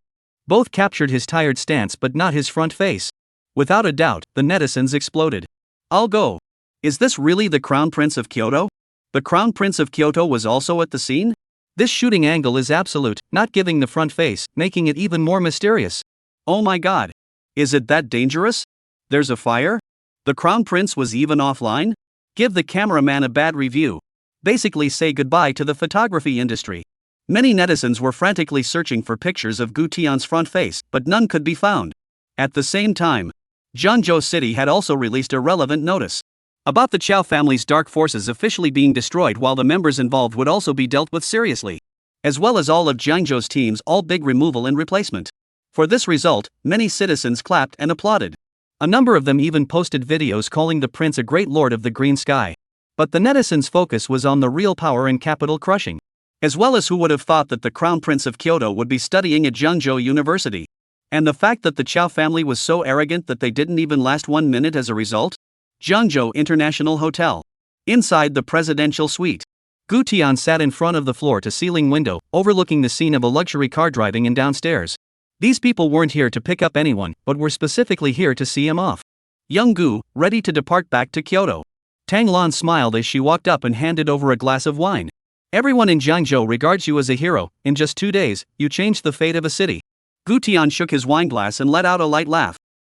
Both captured his tired stance but not his front face. Without a doubt, the netizens exploded. I'll go. Is this really the Crown Prince of Kyoto? The Crown Prince of Kyoto was also at the scene? This shooting angle is absolute, not giving the front face, making it even more mysterious. Oh my god. Is it that dangerous? There's a fire? The Crown Prince was even offline? Give the cameraman a bad review. Basically say goodbye to the photography industry. Many netizens were frantically searching for pictures of Gu Tian's front face, but none could be found. At the same time, Jiangzhou City had also released a relevant notice about the Qiao family's dark forces officially being destroyed, while the members involved would also be dealt with seriously, as well as all of Jiangzhou's teams, all big removal and replacement. For this result, many citizens clapped and applauded. A number of them even posted videos calling the prince a great lord of the green sky. But the netizens' focus was on the real power and capital crushing, as well as who would have thought that the Crown Prince of Kyoto would be studying at Jiangzhou University. And the fact that the Qiao family was so arrogant that they didn't even last 1 minute as a result? Jiangzhou International Hotel. Inside the presidential suite, Gu Tian sat in front of the floor-to-ceiling window, overlooking the scene of a luxury car driving in downstairs. These people weren't here to pick up anyone, but were specifically here to see him off. Young Gu, ready to depart back to Kyoto. Tang Lan smiled as she walked up and handed over a glass of wine. Everyone in Jiangzhou regards you as a hero. In just 2 days, you changed the fate of a city. Gu Tian shook his wineglass and let out a light laugh.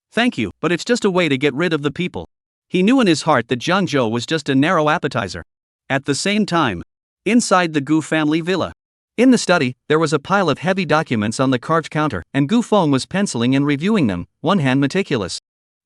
Thank you, but it's just a way to get rid of the people. He knew in his heart that Jiangzhou was just a narrow appetizer. At the same time, inside the Gu family villa, in the study, there was a pile of heavy documents on the carved counter, and Gu Feng was penciling and reviewing them, one hand meticulous.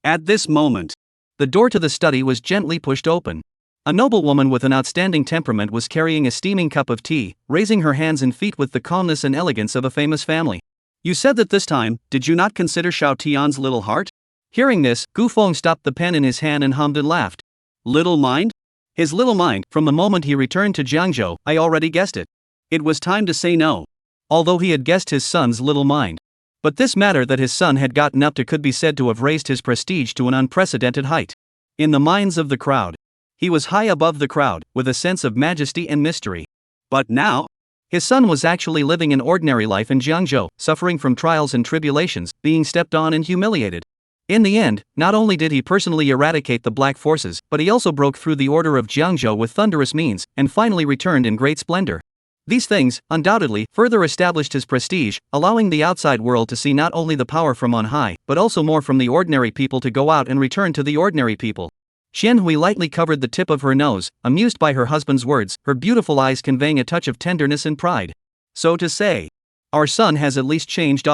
At this moment, the door to the study was gently pushed open. A noblewoman with an outstanding temperament was carrying a steaming cup of tea, raising her hands and feet with the calmness and elegance of a famous family. You said that this time, did you not consider Xiao Tian's little heart? Hearing this, Gu Feng stopped the pen in his hand and hummed and laughed. Little mind? His little mind. From the moment he returned to Jiangzhou, I already guessed it. It was time to say no. Although he had guessed his son's little mind. But this matter that his son had gotten up to could be said to have raised his prestige to an unprecedented height. In the minds of the crowd, he was high above the crowd, with a sense of majesty and mystery. But now, his son was actually living an ordinary life in Jiangzhou, suffering from trials and tribulations, being stepped on and humiliated. In the end, not only did he personally eradicate the black forces, but he also broke through the order of Jiangzhou with thunderous means, and finally returned in great splendor. These things, undoubtedly, further established his prestige, allowing the outside world to see not only the power from on high, but also more from the ordinary people to go out and return to the ordinary people. Xianhui lightly covered the tip of her nose, amused by her husband's words, her beautiful eyes conveying a touch of tenderness and pride. So to say, our son has at least changed.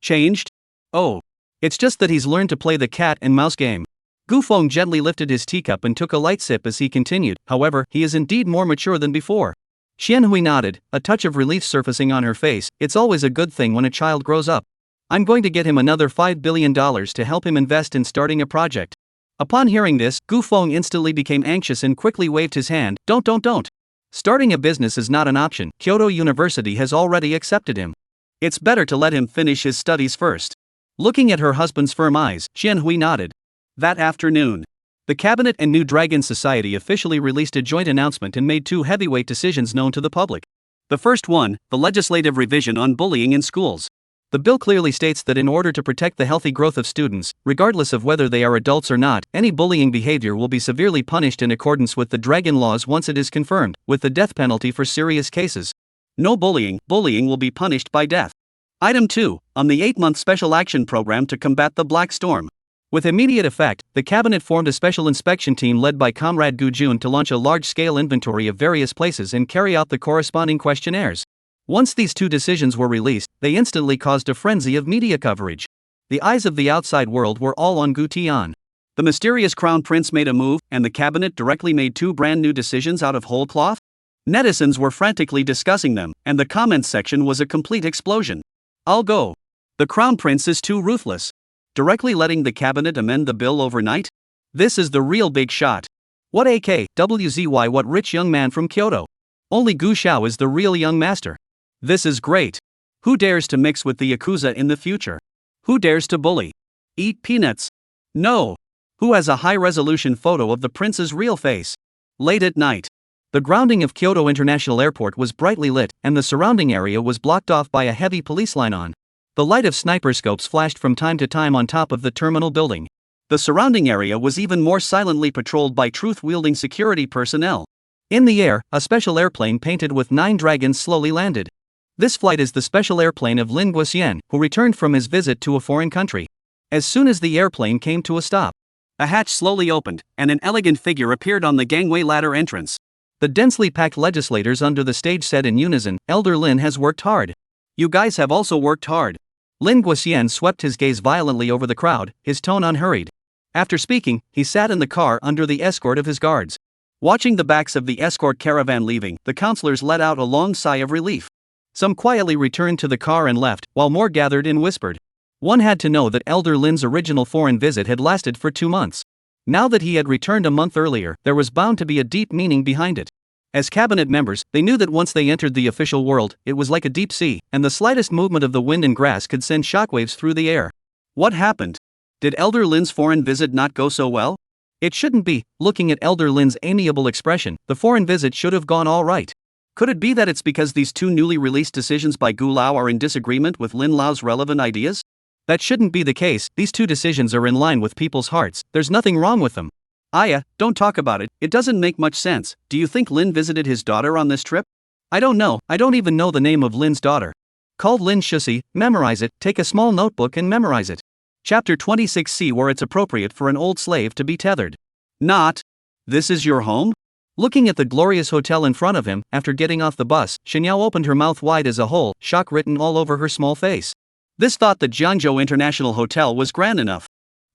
Changed? Oh. It's just that he's learned to play the cat and mouse game. Gu Feng gently lifted his teacup and took a light sip as he continued. However, he is indeed more mature than before. Xianhui nodded, a touch of relief surfacing on her face. It's always a good thing when a child grows up. I'm going to get him another $5 billion to help him invest in starting a project. Upon hearing this, Gu Feng instantly became anxious and quickly waved his hand. Don't. Starting a business is not an option. Kyoto University has already accepted him. It's better to let him finish his studies first. Looking at her husband's firm eyes, Xianhui nodded. That afternoon, the cabinet and New Dragon Society officially released a joint announcement and made 2 heavyweight decisions known to the public. The first one, the legislative revision on bullying in schools. The bill clearly states that in order to protect the healthy growth of students, regardless of whether they are adults or not, any bullying behavior will be severely punished in accordance with the Dragon laws once it is confirmed, with the death penalty for serious cases. No bullying will be punished by death. Item 2, on the 8-month Special Action Program to combat the Black Storm. With immediate effect, the cabinet formed a special inspection team led by Comrade Gu Jun to launch a large-scale inventory of various places and carry out the corresponding questionnaires. Once these two decisions were released, they instantly caused a frenzy of media coverage. The eyes of the outside world were all on Gu Tian. The mysterious crown prince made a move, and the cabinet directly made two brand new decisions out of whole cloth? Netizens were frantically discussing them, and the comments section was a complete explosion. I'll go. The crown prince is too ruthless. Directly letting the cabinet amend the bill overnight? This is the real big shot. What AKWZY, what rich young man from Kyoto? Only Gu Qiao is the real young master. This is great. Who dares to mix with the Yakuza in the future? Who dares to bully? Eat peanuts? No. Who has a high-resolution photo of the prince's real face? Late at night. The grounding of Kyoto International Airport was brightly lit, and the surrounding area was blocked off by a heavy police line on. The light of sniper scopes flashed from time to time on top of the terminal building. The surrounding area was even more silently patrolled by truth-wielding security personnel. In the air, a special airplane painted with 9 dragons slowly landed. This flight is the special airplane of Lin Guoxian, who returned from his visit to a foreign country. As soon as the airplane came to a stop, a hatch slowly opened, and an elegant figure appeared on the gangway ladder entrance. The densely packed legislators under the stage said in unison, "Elder Lin has worked hard. You guys have also worked hard." Lin Guoxian swept his gaze violently over the crowd, his tone unhurried. After speaking, he sat in the car under the escort of his guards. Watching the backs of the escort caravan leaving, the councillors let out a long sigh of relief. Some quietly returned to the car and left, while more gathered and whispered. One had to know that Elder Lin's original foreign visit had lasted for 2 months. Now that he had returned a month earlier, there was bound to be a deep meaning behind it. As cabinet members, they knew that once they entered the official world, it was like a deep sea, and the slightest movement of the wind and grass could send shockwaves through the air. What happened? Did Elder Lin's foreign visit not go so well? It shouldn't be. Looking at Elder Lin's amiable expression, the foreign visit should have gone all right. Could it be that it's because these two newly released decisions by Gu Lao are in disagreement with Lin Lao's relevant ideas? That shouldn't be the case. These two decisions are in line with people's hearts. There's nothing wrong with them. Aya, don't talk about it. It doesn't make much sense. Do you think Lin visited his daughter on this trip? I don't know. I don't even know the name of Lin's daughter. Called Lin Shusi. Memorize it. Take a small notebook and memorize it. Chapter 26C, where it's appropriate for an old slave to be tethered. Not. This is your home? Looking at the glorious hotel in front of him, after getting off the bus, Qiao opened her mouth wide as a hole, shock written all over her small face. This thought the Jiangzhou International Hotel was grand enough.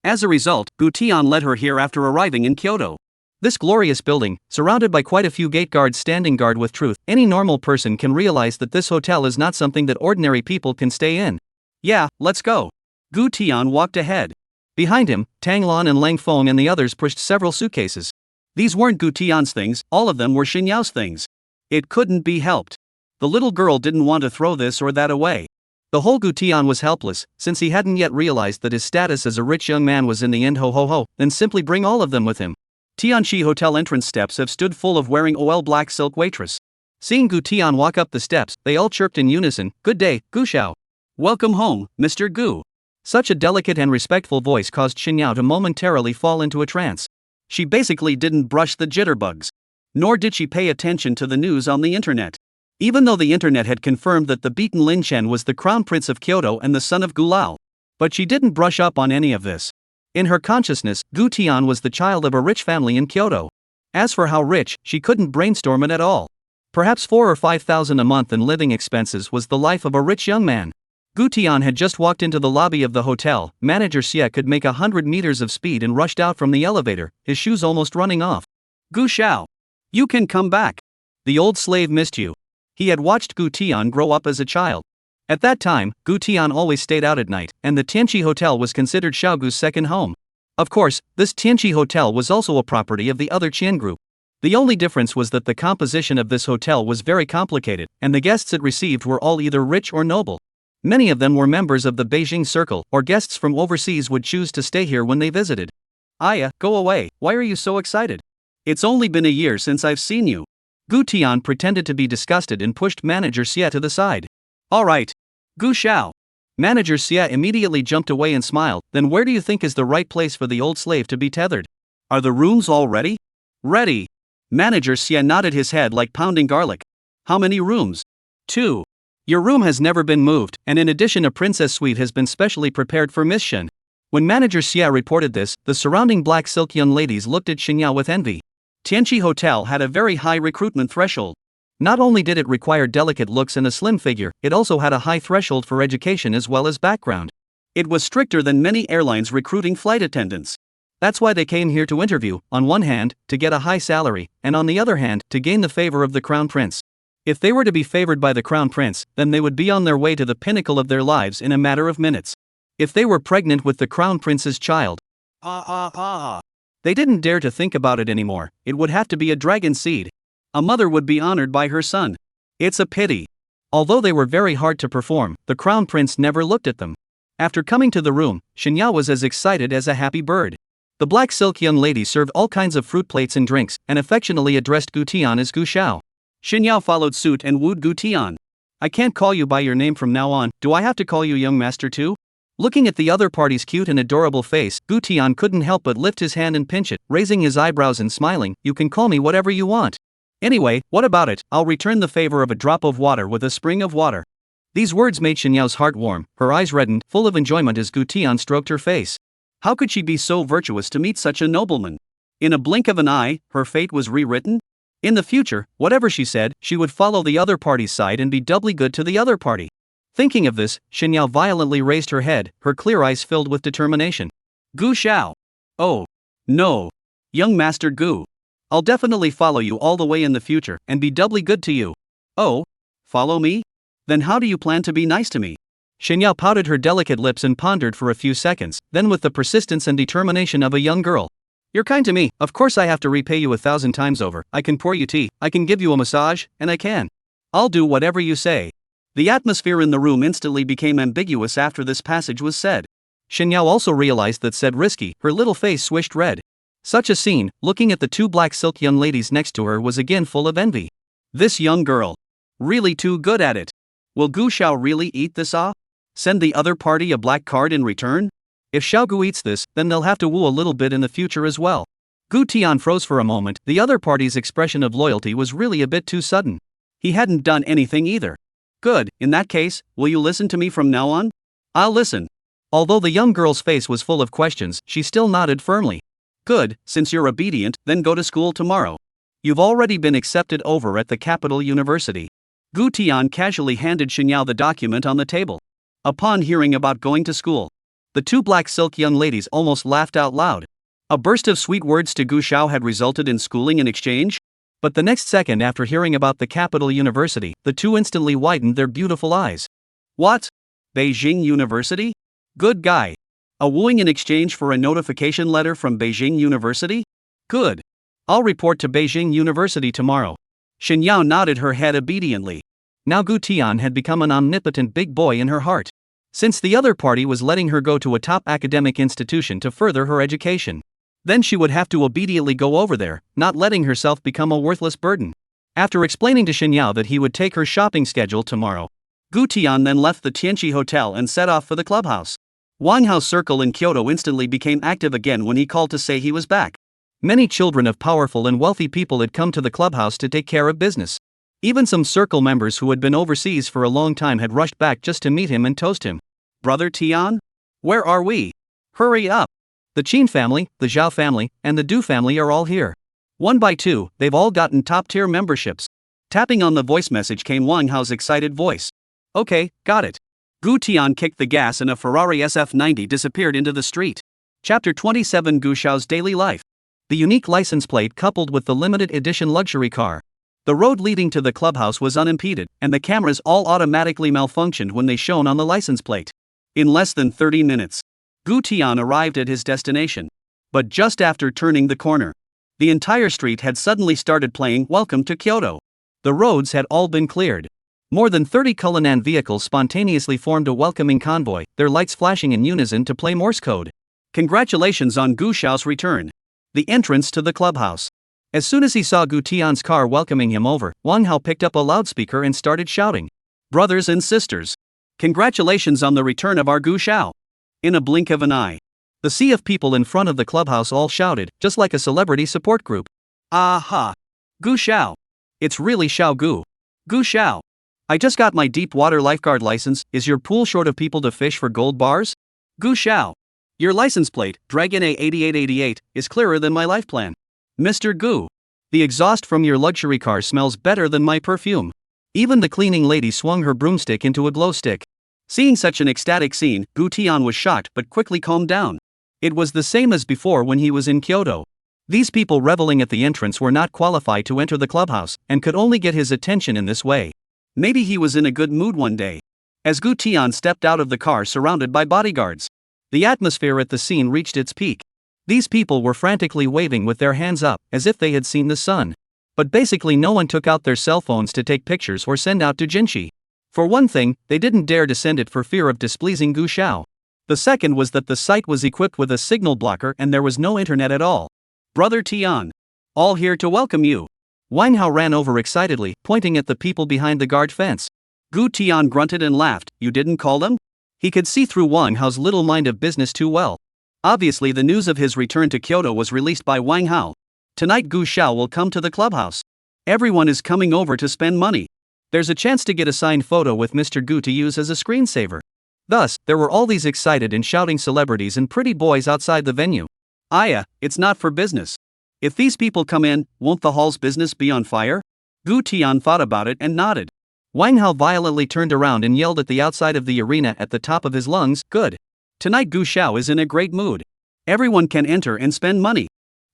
As a result, Gu Tian led her here after arriving in Kyoto. This glorious building, surrounded by quite a few gate guards standing guard with truth, any normal person can realize that this hotel is not something that ordinary people can stay in. Yeah, let's go. Gu Tian walked ahead. Behind him, Tang Lan and Lang Feng and the others pushed several suitcases. These weren't Gu Tian's things, all of them were Qiao's things. It couldn't be helped. The little girl didn't want to throw this or that away. The whole Gu Tian was helpless, since he hadn't yet realized that his status as a rich young man was in the end then simply bring all of them with him. Tianchi Hotel entrance steps have stood full of wearing OL black silk waitress. Seeing Gu Tian walk up the steps, they all chirped in unison, "Good day, Gu Qiao. Welcome home, Mr. Gu." Such a delicate and respectful voice caused Qiao to momentarily fall into a trance. She basically didn't brush the jitterbugs. Nor did she pay attention to the news on the internet. Even though the internet had confirmed that the beaten Lin Chen was the crown prince of Kyoto and the son of Gu Lao. But she didn't brush up on any of this. In her consciousness, Gu Tian was the child of a rich family in Kyoto. As for how rich, she couldn't brainstorm it at all. Perhaps 4,000 or 5,000 a month in living expenses was the life of a rich young man. Gu Tian had just walked into the lobby of the hotel. Manager Xie could make 100 meters of speed and rushed out from the elevator, his shoes almost running off. "Gu Qiao. You can come back. The old slave missed you." He had watched Gu Tian grow up as a child. At that time, Gu Tian always stayed out at night, and the Tianchi Hotel was considered Xiaogu's second home. Of course, this Tianchi Hotel was also a property of the other Qian group. The only difference was that the composition of this hotel was very complicated, and the guests it received were all either rich or noble. Many of them were members of the Beijing Circle, or guests from overseas would choose to stay here when they visited. "Aya, go away, why are you so excited? It's only been a year since I've seen you." Gu Tian pretended to be disgusted and pushed Manager Xie to the side. "Alright. Gu Qiao." Manager Xie immediately jumped away and smiled. "Then where do you think is the right place for the old slave to be tethered? Are the rooms all ready?" "Ready." Manager Xie nodded his head like pounding garlic. "How many rooms?" "2. Your room has never been moved, and in addition a princess suite has been specially prepared for Miss Shen." When Manager Xie reported this, the surrounding black silk young ladies looked at Qiao with envy. Tianchi Hotel had a very high recruitment threshold. Not only did it require delicate looks and a slim figure, it also had a high threshold for education as well as background. It was stricter than many airlines recruiting flight attendants. That's why they came here to interview, on one hand, to get a high salary, and on the other hand, to gain the favor of the crown prince. If they were to be favored by the crown prince, then they would be on their way to the pinnacle of their lives in a matter of minutes. If they were pregnant with the crown prince's child, they didn't dare to think about it anymore. It would have to be a dragon seed. A mother would be honored by her son. It's a pity. Although they were very hard to perform, the crown prince never looked at them. After coming to the room, Qiao was as excited as a happy bird. The black silk young lady served all kinds of fruit plates and drinks, and affectionately addressed Gu Tian as Gu Xiao. Qiao followed suit and wooed Gu Tian. I can't call you by your name from now on, do I have to call you young master too? Looking at the other party's cute and adorable face, Gu Tian couldn't help but lift his hand and pinch it, raising his eyebrows and smiling. You can call me whatever you want. Anyway, what about it? I'll return the favor of a drop of water with a spring of water. These words made Qiao's heart warm, her eyes reddened, full of enjoyment as Gu Tian stroked her face. How could she be so virtuous to meet such a nobleman? In a blink of an eye, her fate was rewritten? In the future, whatever she said, she would follow the other party's side and be doubly good to the other party. Thinking of this, Qiao violently raised her head, her clear eyes filled with determination. Gu Xiao. Oh. No. Young Master Gu. I'll definitely follow you all the way in the future, and be doubly good to you. Oh? Follow me? Then how do you plan to be nice to me? Qiao pouted her delicate lips and pondered for a few seconds, then with the persistence and determination of a young girl. You're kind to me, of course I have to repay you 1,000 times over. I can pour you tea, I can give you a massage, and I can. I'll do whatever you say. The atmosphere in the room instantly became ambiguous after this passage was said. Qiao also realized that said risky, her little face swished red. Such a scene, looking at the two black silk young ladies next to her, was again full of envy. This young girl. Really too good at it. Will Gu Xiao really eat this off? Send the other party a black card in return? If Xiao Gu eats this, then they'll have to woo a little bit in the future as well. Gu Tian froze for a moment, the other party's expression of loyalty was really a bit too sudden. He hadn't done anything either. Good, in that case, will you listen to me from now on? I'll listen. Although the young girl's face was full of questions, she still nodded firmly. Good, since you're obedient, then go to school tomorrow. You've already been accepted over at the capital university. Gu Tian casually handed Qiao the document on the table. Upon hearing about going to school, the two black silk young ladies almost laughed out loud. A burst of sweet words to Gu Xiao had resulted in schooling in exchange? But the next second after hearing about the capital university, the two instantly widened their beautiful eyes. What? Beijing University? Good guy. A wooing in exchange for a notification letter from Beijing University? Good. I'll report to Beijing University tomorrow. Qiao nodded her head obediently. Now Gu Tian had become an omnipotent big boy in her heart. Since the other party was letting her go to a top academic institution to further her education, then she would have to obediently go over there, not letting herself become a worthless burden. After explaining to Qiao that he would take her shopping schedule tomorrow, Gu Tian then left the Tianqi Hotel and set off for the clubhouse. Wanghao Circle in Kyoto instantly became active again when he called to say he was back. Many children of powerful and wealthy people had come to the clubhouse to take care of business. Even some circle members who had been overseas for a long time had rushed back just to meet him and toast him. Brother Tian? Where are we? Hurry up! The Qin family, the Zhao family, and the Du family are all here. One by two, they've all gotten top-tier memberships. Tapping on the voice message came Wang Hao's excited voice. Okay, got it. Gu Tian kicked the gas and a Ferrari SF90 disappeared into the street. Chapter 27 Gu Xiao's Daily Life. The unique license plate coupled with the limited edition luxury car. The road leading to the clubhouse was unimpeded, and the cameras all automatically malfunctioned when they shone on the license plate. In less than 30 minutes, Gu Tian arrived at his destination. But just after turning the corner, the entire street had suddenly started playing Welcome to Kyoto. The roads had all been cleared. More than 30 Cullinan vehicles spontaneously formed a welcoming convoy, their lights flashing in unison to play Morse code. Congratulations on Gu Xiao's return. The entrance to the clubhouse. As soon as he saw Gu Tian's car welcoming him over, Wang Hao picked up a loudspeaker and started shouting. Brothers and sisters, congratulations on the return of our Gu Xiao. In a blink of an eye, the sea of people in front of the clubhouse all shouted, just like a celebrity support group. Aha! Gu Xiao. It's really Xiao Gu. Gu Xiao. I just got my deep water lifeguard license. Is your pool short of people to fish for gold bars? Gu Xiao. Your license plate, Dragon A8888, is clearer than my life plan. Mr. Gu. The exhaust from your luxury car smells better than my perfume. Even the cleaning lady swung her broomstick into a glow stick. Seeing such an ecstatic scene, Gu Tian was shocked but quickly calmed down. It was the same as before when he was in Kyoto. These people reveling at the entrance were not qualified to enter the clubhouse, and could only get his attention in this way. Maybe he was in a good mood one day. As Gu Tian stepped out of the car surrounded by bodyguards, the atmosphere at the scene reached its peak. These people were frantically waving with their hands up, as if they had seen the sun. But basically no one took out their cell phones to take pictures or send out to Jinshi. For one thing, they didn't dare to send it for fear of displeasing Gu Qiao. The second was that the site was equipped with a signal blocker and there was no internet at all. Brother Tian. All here to welcome you. Wang Hao ran over excitedly, pointing at the people behind the guard fence. Gu Tian grunted and laughed. You didn't call them? He could see through Wang Hao's little mind of business too well. Obviously the news of his return to Kyoto was released by Wang Hao. Tonight Gu Qiao will come to the clubhouse. Everyone is coming over to spend money. There's a chance to get a signed photo with Mr. Gu to use as a screensaver. Thus, there were all these excited and shouting celebrities and pretty boys outside the venue. It's not for business. If these people come in, won't the hall's business be on fire? Gu Tian thought about it and nodded. Wang Hao violently turned around and yelled at the outside of the arena at the top of his lungs, good. Tonight Gu Qiao is in a great mood. Everyone can enter and spend money.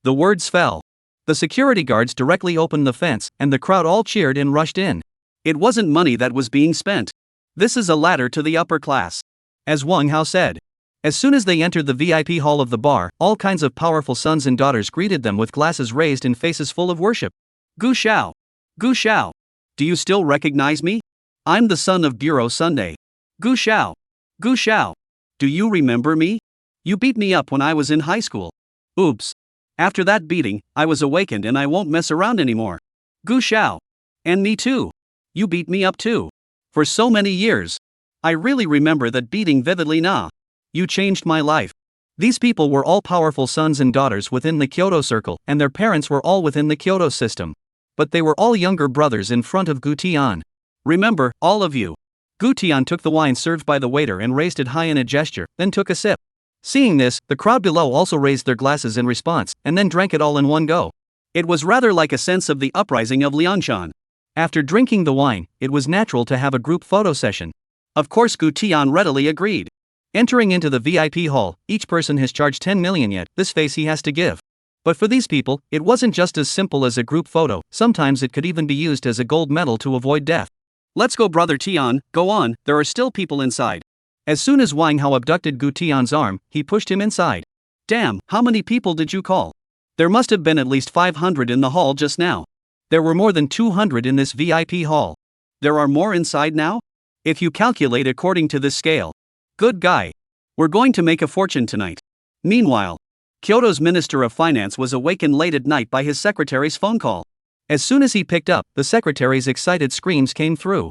The words fell. The security guards directly opened the fence, and the crowd all cheered and rushed in. It wasn't money that was being spent. This is a ladder to the upper class. As Wang Hao said. As soon as they entered the VIP hall of the bar, all kinds of powerful sons and daughters greeted them with glasses raised and faces full of worship. Gu Qiao. Gu Qiao. Do you still recognize me? I'm the son of Bureau Sunday. Gu Qiao. Gu Qiao. Do you remember me? You beat me up when I was in high school. Oops. After that beating, I was awakened and I won't mess around anymore. Gu Qiao. And me too. You beat me up too. For so many years. I really remember that beating vividly now. You changed my life. These people were all powerful sons and daughters within the Kyoto circle, and their parents were all within the Kyoto system. But they were all younger brothers in front of Gu Tian. Remember, all of you. Gu Tian took the wine served by the waiter and raised it high in a gesture, then took a sip. Seeing this, the crowd below also raised their glasses in response, and then drank it all in one go. It was rather like a sense of the uprising of Lianshan. After drinking the wine, it was natural to have a group photo session. Of course Gu Tian readily agreed. Entering into the VIP hall, each person has charged 10 million yet, this face he has to give. But for these people, it wasn't just as simple as a group photo, sometimes it could even be used as a gold medal to avoid death. Let's go brother Tian, go on, there are still people inside. As soon as Wang Hao abducted Gu Tian's arm, he pushed him inside. Damn, how many people did you call? There must have been at least 500 in the hall just now. There were more than 200 in this VIP hall. There are more inside now? If you calculate according to this scale. Good guy. We're going to make a fortune tonight. Meanwhile, Kyoto's Minister of Finance was awakened late at night by his secretary's phone call. As soon as he picked up, the secretary's excited screams came through.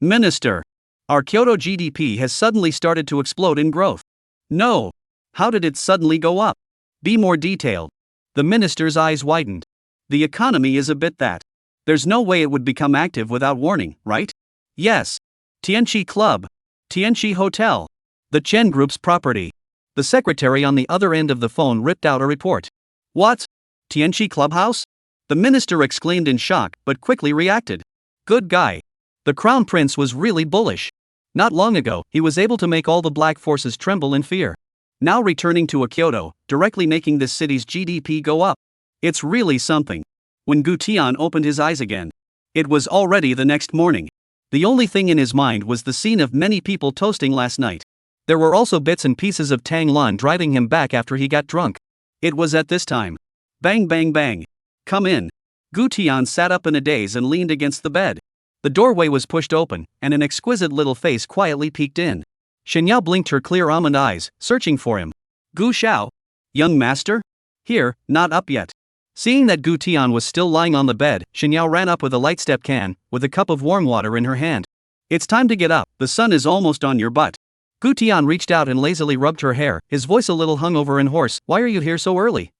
Minister. Our Kyoto GDP has suddenly started to explode in growth. No. How did it suddenly go up? Be more detailed. The minister's eyes widened. The economy is a bit that. There's no way it would become active without warning, right? Yes. Tianqi Club. Tianqi Hotel. The Chen Group's property. The secretary on the other end of the phone ripped out a report. What? Tianqi Clubhouse? The minister exclaimed in shock, but quickly reacted. Good guy. The crown prince was really bullish. Not long ago, he was able to make all the black forces tremble in fear. Now returning to a Kyoto, directly making this city's GDP go up. It's really something. When Gu Tian opened his eyes again, it was already the next morning. The only thing in his mind was the scene of many people toasting last night. There were also bits and pieces of Tang Lan driving him back after he got drunk. It was at this time. Bang bang bang. Come in. Gu Tian sat up in a daze and leaned against the bed. The doorway was pushed open, and an exquisite little face quietly peeked in. Shenyao blinked her clear almond eyes, searching for him. Gu Qiao? Young master? Here, not up yet. Seeing that Gu Tian was still lying on the bed, Shenyao ran up with a light step can, with a cup of warm water in her hand. It's time to get up, the sun is almost on your butt. Gu Tian reached out and lazily rubbed her hair, his voice a little hungover and hoarse. Why are you here so early?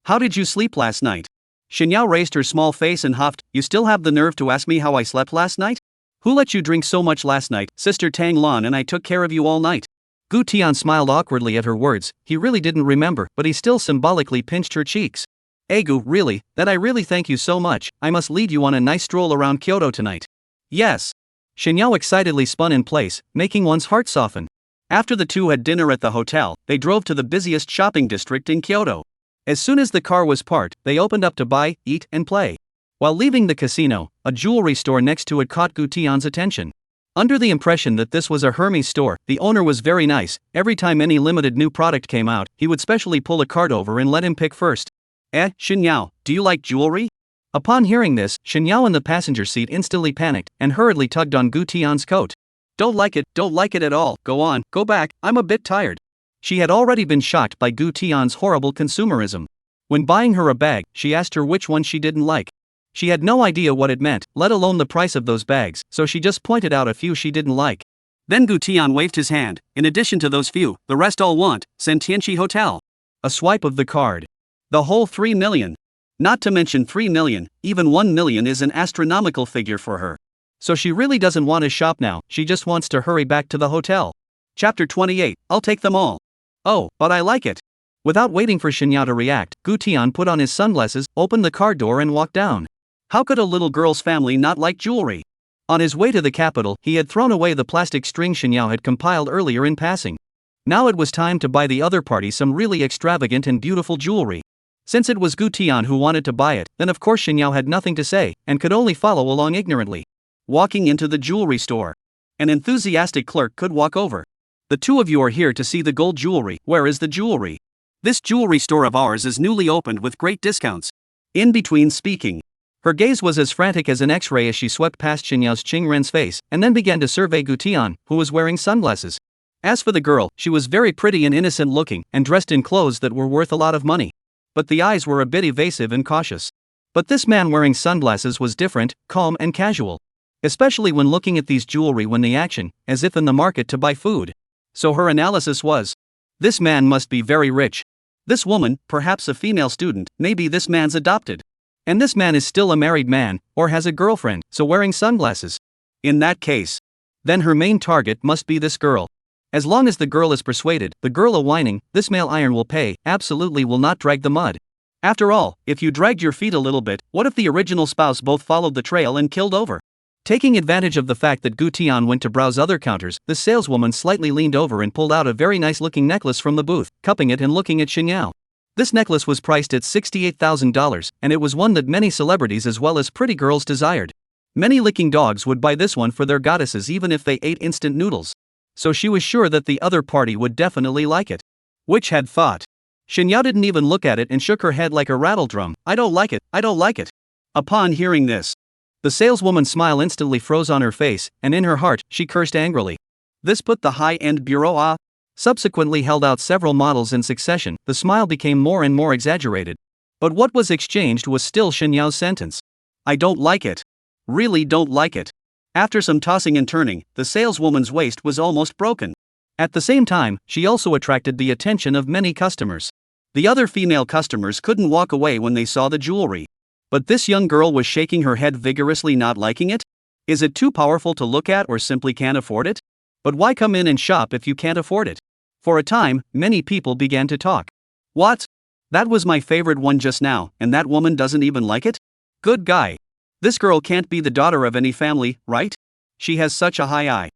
How did you sleep last night? Shenyao raised her small face and huffed. You still have the nerve to ask me how I slept last night? Who let you drink so much last night? Sister Tang Lan and I took care of you all night. Gu Tian smiled awkwardly at her words. He really didn't remember, but he still symbolically pinched her cheeks. Egu, really, that I really thank you so much. I must lead you on a nice stroll around Kyoto tonight. Yes. Shinyao excitedly spun in place, making one's heart soften. After the two had dinner at the hotel, they drove to the busiest shopping district in Kyoto. As soon as the car was parked, they opened up to buy, eat, and play. While leaving the casino, a jewelry store next to it caught Gu Tian's attention. Under the impression that this was a Hermes store, the owner was very nice. Every time any limited new product came out, he would specially pull a cart over and let him pick first. Shinyao, do you like jewelry? Upon hearing this, Shinyao in the passenger seat instantly panicked and hurriedly tugged on Gu Tian's coat. Don't like it at all, go on, go back, I'm a bit tired. She had already been shocked by Gu Tian's horrible consumerism. When buying her a bag, she asked her which one she didn't like. She had no idea what it meant, let alone the price of those bags, so she just pointed out a few she didn't like. Then Gu Tian waved his hand. In addition to those few, the rest all want, Sentienchi Hotel. A swipe of the card. The whole 3 million. Not to mention 3 million, even 1 million is an astronomical figure for her. So she really doesn't want to shop now, she just wants to hurry back to the hotel. Chapter 28, I'll take them all. Oh, but I like it. Without waiting for Shinyao to react, Gu Tian put on his sunglasses, opened the car door and walked down. How could a little girl's family not like jewelry? On his way to the capital, he had thrown away the plastic string Shinyao had compiled earlier in passing. Now it was time to buy the other party some really extravagant and beautiful jewelry. Since it was Gu Tian who wanted to buy it, then of course Shinyao had nothing to say, and could only follow along ignorantly. Walking into the jewelry store. An enthusiastic clerk could walk over. The two of you are here to see the gold jewelry, where is the jewelry? This jewelry store of ours is newly opened with great discounts. In between speaking. Her gaze was as frantic as an X-ray as she swept past Shinyao's Qingren's face, and then began to survey Gu Tian, who was wearing sunglasses. As for the girl, she was very pretty and innocent looking, and dressed in clothes that were worth a lot of money. But the eyes were a bit evasive and cautious. But this man wearing sunglasses was different, calm and casual. Especially when looking at these jewelry when the action, as if in the market to buy food. So her analysis was, this man must be very rich. This woman, perhaps a female student, maybe this man's adopted. And this man is still a married man, or has a girlfriend, so wearing sunglasses. In that case, then her main target must be this girl. As long as the girl is persuaded, the girl a whining, this male iron will pay, absolutely will not drag the mud. After all, if you dragged your feet a little bit, what if the original spouse both followed the trail and killed over? Taking advantage of the fact that Gu Tian went to browse other counters, the saleswoman slightly leaned over and pulled out a very nice looking necklace from the booth, cupping it and looking at Shinyao. This necklace was priced at $68,000, and it was one that many celebrities as well as pretty girls desired. Many licking dogs would buy this one for their goddesses even if they ate instant noodles. So she was sure that the other party would definitely like it. Which had thought? Shinyao didn't even look at it and shook her head like a rattledrum. I don't like it, I don't like it. Upon hearing this, the saleswoman's smile instantly froze on her face, and in her heart, she cursed angrily. This put the high-end bureau subsequently held out several models in succession. The smile became more and more exaggerated. But what was exchanged was still Shinyao's sentence. I don't like it. Really don't like it. After some tossing and turning, the saleswoman's waist was almost broken. At the same time, she also attracted the attention of many customers. The other female customers couldn't walk away when they saw the jewelry. But this young girl was shaking her head vigorously, not liking it? Is it too powerful to look at or simply can't afford it? But why come in and shop if you can't afford it? For a time, many people began to talk. What? That was my favorite one just now, and that woman doesn't even like it? Good guy. This girl can't be the daughter of any family, right? She has such a high eye.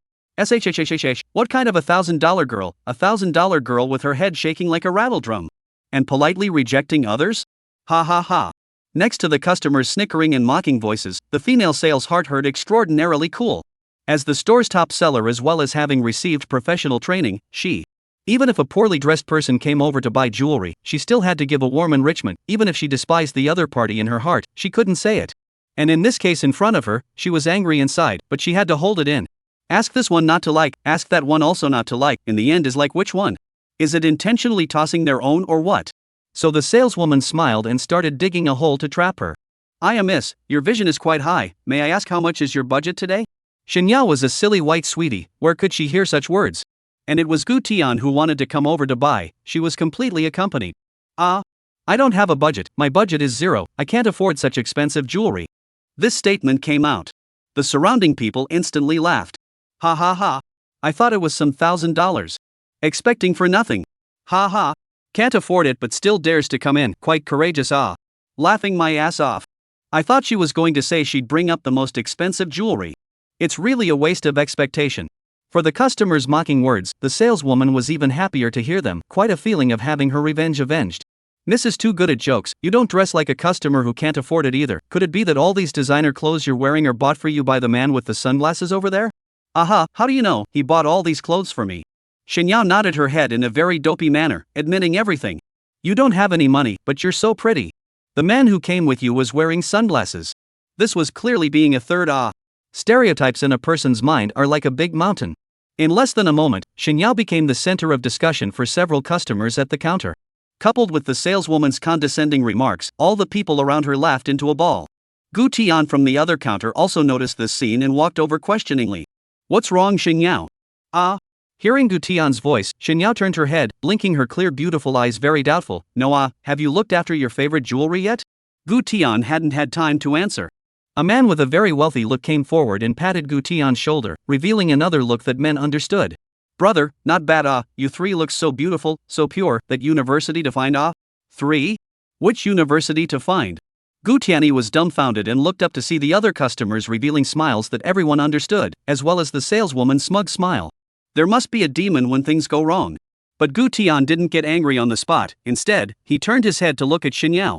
What kind of $1,000 girl? $1,000 girl with her head shaking like a rattledrum? And politely rejecting others? Ha ha ha. Next to the customers' snickering and mocking voices, the female sales heart heard extraordinarily cool. As the store's top seller as well as having received professional training, she, even if a poorly dressed person came over to buy jewelry, she still had to give a warm enrichment. Even if she despised the other party in her heart, she couldn't say it. And in this case in front of her, she was angry inside, but she had to hold it in. Ask this one not to like, ask that one also not to like, in the end is like which one? Is it intentionally tossing their own or what? So the saleswoman smiled and started digging a hole to trap her. Miss, your vision is quite high, may I ask how much is your budget today? Shinyao was a silly white sweetie, where could she hear such words? And it was Gu Tian who wanted to come over to buy, she was completely accompanied. I don't have a budget, my budget is zero, I can't afford such expensive jewelry. This statement came out. The surrounding people instantly laughed. Ha ha ha. I thought it was some $1,000. Expecting for nothing. Ha ha. Can't afford it but still dares to come in, quite courageous laughing my ass off. I thought she was going to say she'd bring up the most expensive jewelry. It's really a waste of expectation. For the customer's mocking words, the saleswoman was even happier to hear them, quite a feeling of having her revenge avenged. Mrs. Too Good at Jokes, you don't dress like a customer who can't afford it either. Could it be that all these designer clothes you're wearing are bought for you by the man with the sunglasses over there? Aha, how do you know? He bought all these clothes for me. Xinyao nodded her head in a very dopey manner, admitting everything. You don't have any money, but you're so pretty. The man who came with you was wearing sunglasses. This was clearly being a third Stereotypes in a person's mind are like a big mountain. In less than a moment, Xinyao became the center of discussion for several customers at the counter. Coupled with the saleswoman's condescending remarks, all the people around her laughed into a ball. Gu Tian from the other counter also noticed this scene and walked over questioningly. What's wrong, Xinyao? Hearing Gu Tian's voice, Xinyao turned her head, blinking her clear beautiful eyes very doubtful. No, have you looked after your favorite jewelry yet? Gu Tian hadn't had time to answer. A man with a very wealthy look came forward and patted Gu Tian's shoulder, revealing another look that men understood. Brother, not bad you three look so beautiful, so pure. That university to find 3? Which university to find? Gu Tianyi was dumbfounded and looked up to see the other customers revealing smiles that everyone understood, as well as the saleswoman's smug smile. There must be a demon when things go wrong. But Gu Tian didn't get angry on the spot. Instead, he turned his head to look at Xinyao.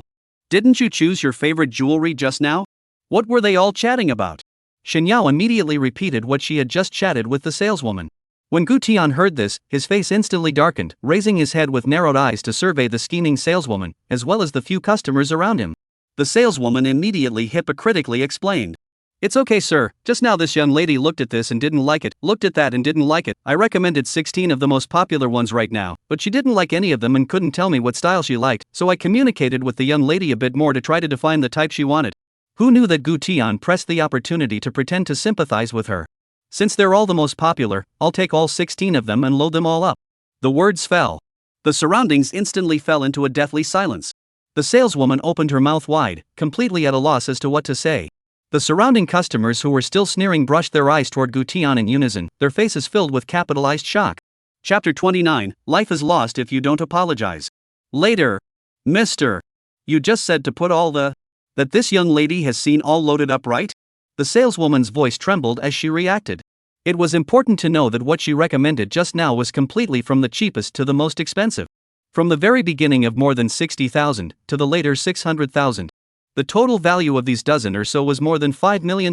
Didn't you choose your favorite jewelry just now? What were they all chatting about? Xinyao immediately repeated what she had just chatted with the saleswoman. When Gu Tian heard this, his face instantly darkened, raising his head with narrowed eyes to survey the scheming saleswoman, as well as the few customers around him. The saleswoman immediately hypocritically explained. It's okay, sir, just now this young lady looked at this and didn't like it, looked at that and didn't like it. I recommended 16 of the most popular ones right now, but she didn't like any of them and couldn't tell me what style she liked, so I communicated with the young lady a bit more to try to define the type she wanted. Who knew that Gu Tian pressed the opportunity to pretend to sympathize with her? Since they're all the most popular, I'll take all 16 of them and load them all up. The words fell. The surroundings instantly fell into a deathly silence. The saleswoman opened her mouth wide, completely at a loss as to what to say. The surrounding customers who were still sneering brushed their eyes toward Gu Tian in unison, their faces filled with capitalized shock. Chapter 29, Life is lost if you don't apologize. Later. Mister. You just said to put all that this young lady has seen all loaded up, right? The saleswoman's voice trembled as she reacted. It was important to know that what she recommended just now was completely from the cheapest to the most expensive. From the very beginning of more than 60,000 to the later 600,000. The total value of these dozen or so was more than $5 million.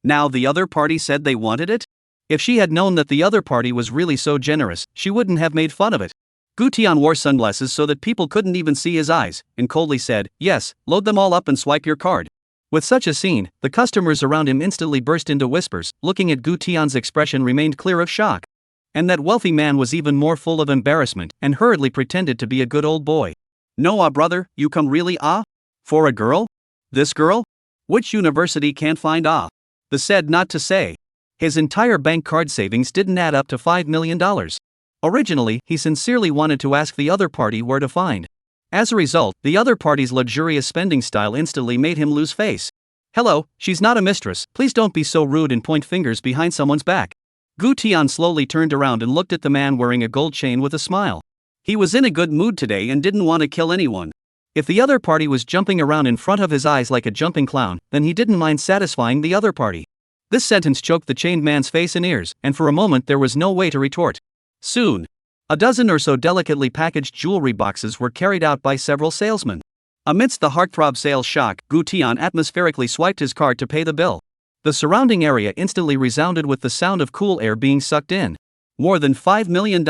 Now the other party said they wanted it? If she had known that the other party was really so generous, she wouldn't have made fun of it. Gu Tian wore sunglasses so that people couldn't even see his eyes, and coldly said, yes, load them all up and swipe your card. With such a scene, the customers around him instantly burst into whispers. Looking at Gu Tian's expression remained clear of shock. And that wealthy man was even more full of embarrassment and hurriedly pretended to be a good old boy. No, brother, you come really for a girl? This girl? Which university can't find The said not to say. His entire bank card savings didn't add up to $5 million. Originally, he sincerely wanted to ask the other party where to find. As a result, the other party's luxurious spending style instantly made him lose face. Hello, she's not a mistress, please don't be so rude and point fingers behind someone's back. Gu Tian slowly turned around and looked at the man wearing a gold chain with a smile. He was in a good mood today and didn't want to kill anyone. If the other party was jumping around in front of his eyes like a jumping clown, then he didn't mind satisfying the other party. This sentence choked the chained man's face and ears, and for a moment there was no way to retort. Soon. A dozen or so delicately packaged jewelry boxes were carried out by several salesmen. Amidst the heartthrob sales shock, Gu Tian atmospherically swiped his card to pay the bill. The surrounding area instantly resounded with the sound of cool air being sucked in. More than $5 million.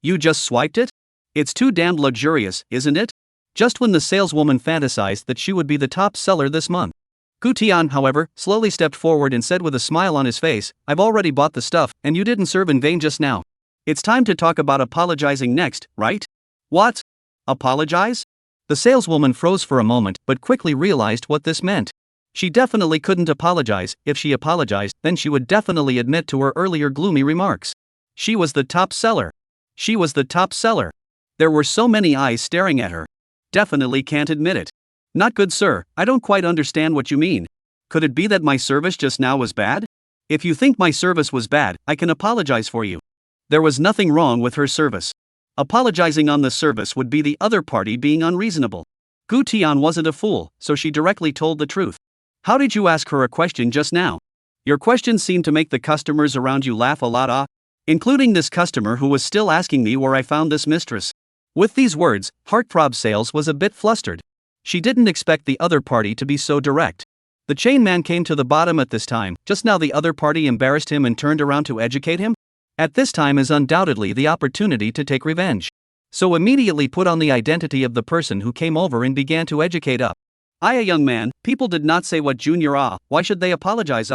You just swiped it? It's too damned luxurious, isn't it? Just when the saleswoman fantasized that she would be the top seller this month. Gu Tian, however, slowly stepped forward and said with a smile on his face, I've already bought the stuff, and you didn't serve in vain just now. It's time to talk about apologizing next, right? What? Apologize? The saleswoman froze for a moment but quickly realized what this meant. She definitely couldn't apologize. If she apologized, then she would definitely admit to her earlier gloomy remarks. She was the top seller. She was the top seller. There were so many eyes staring at her. Definitely can't admit it. Not good, sir, I don't quite understand what you mean. Could it be that my service just now was bad? If you think my service was bad, I can apologize for you. There was nothing wrong with her service. Apologizing on the service would be the other party being unreasonable. Gu Tian wasn't a fool, so she directly told the truth. How did you ask her a question just now? Your questions seem to make the customers around you laugh a lot, including this customer who was still asking me where I found this mistress. With these words, Heartthrob Sales was a bit flustered. She didn't expect the other party to be so direct. The chain man came to the bottom at this time. Just now the other party embarrassed him and turned around to educate him? At this time is undoubtedly the opportunity to take revenge. So immediately put on the identity of the person who came over and began to educate up. A young man, people did not say what junior why should they apologize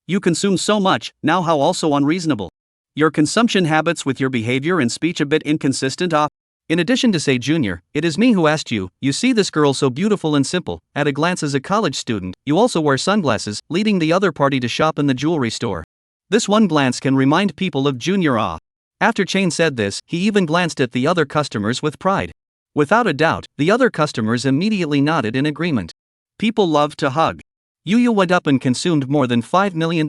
You consume so much, now how also unreasonable. Your consumption habits with your behavior and speech a bit inconsistent In addition to say junior, it is me who asked you. You see this girl so beautiful and simple, at a glance as a college student, you also wear sunglasses, leading the other party to shop in the jewelry store. This one glance can remind people of junior After Chain said this, he even glanced at the other customers with pride. Without a doubt, the other customers immediately nodded in agreement. People love to hug. Yu went up and consumed more than $5 million.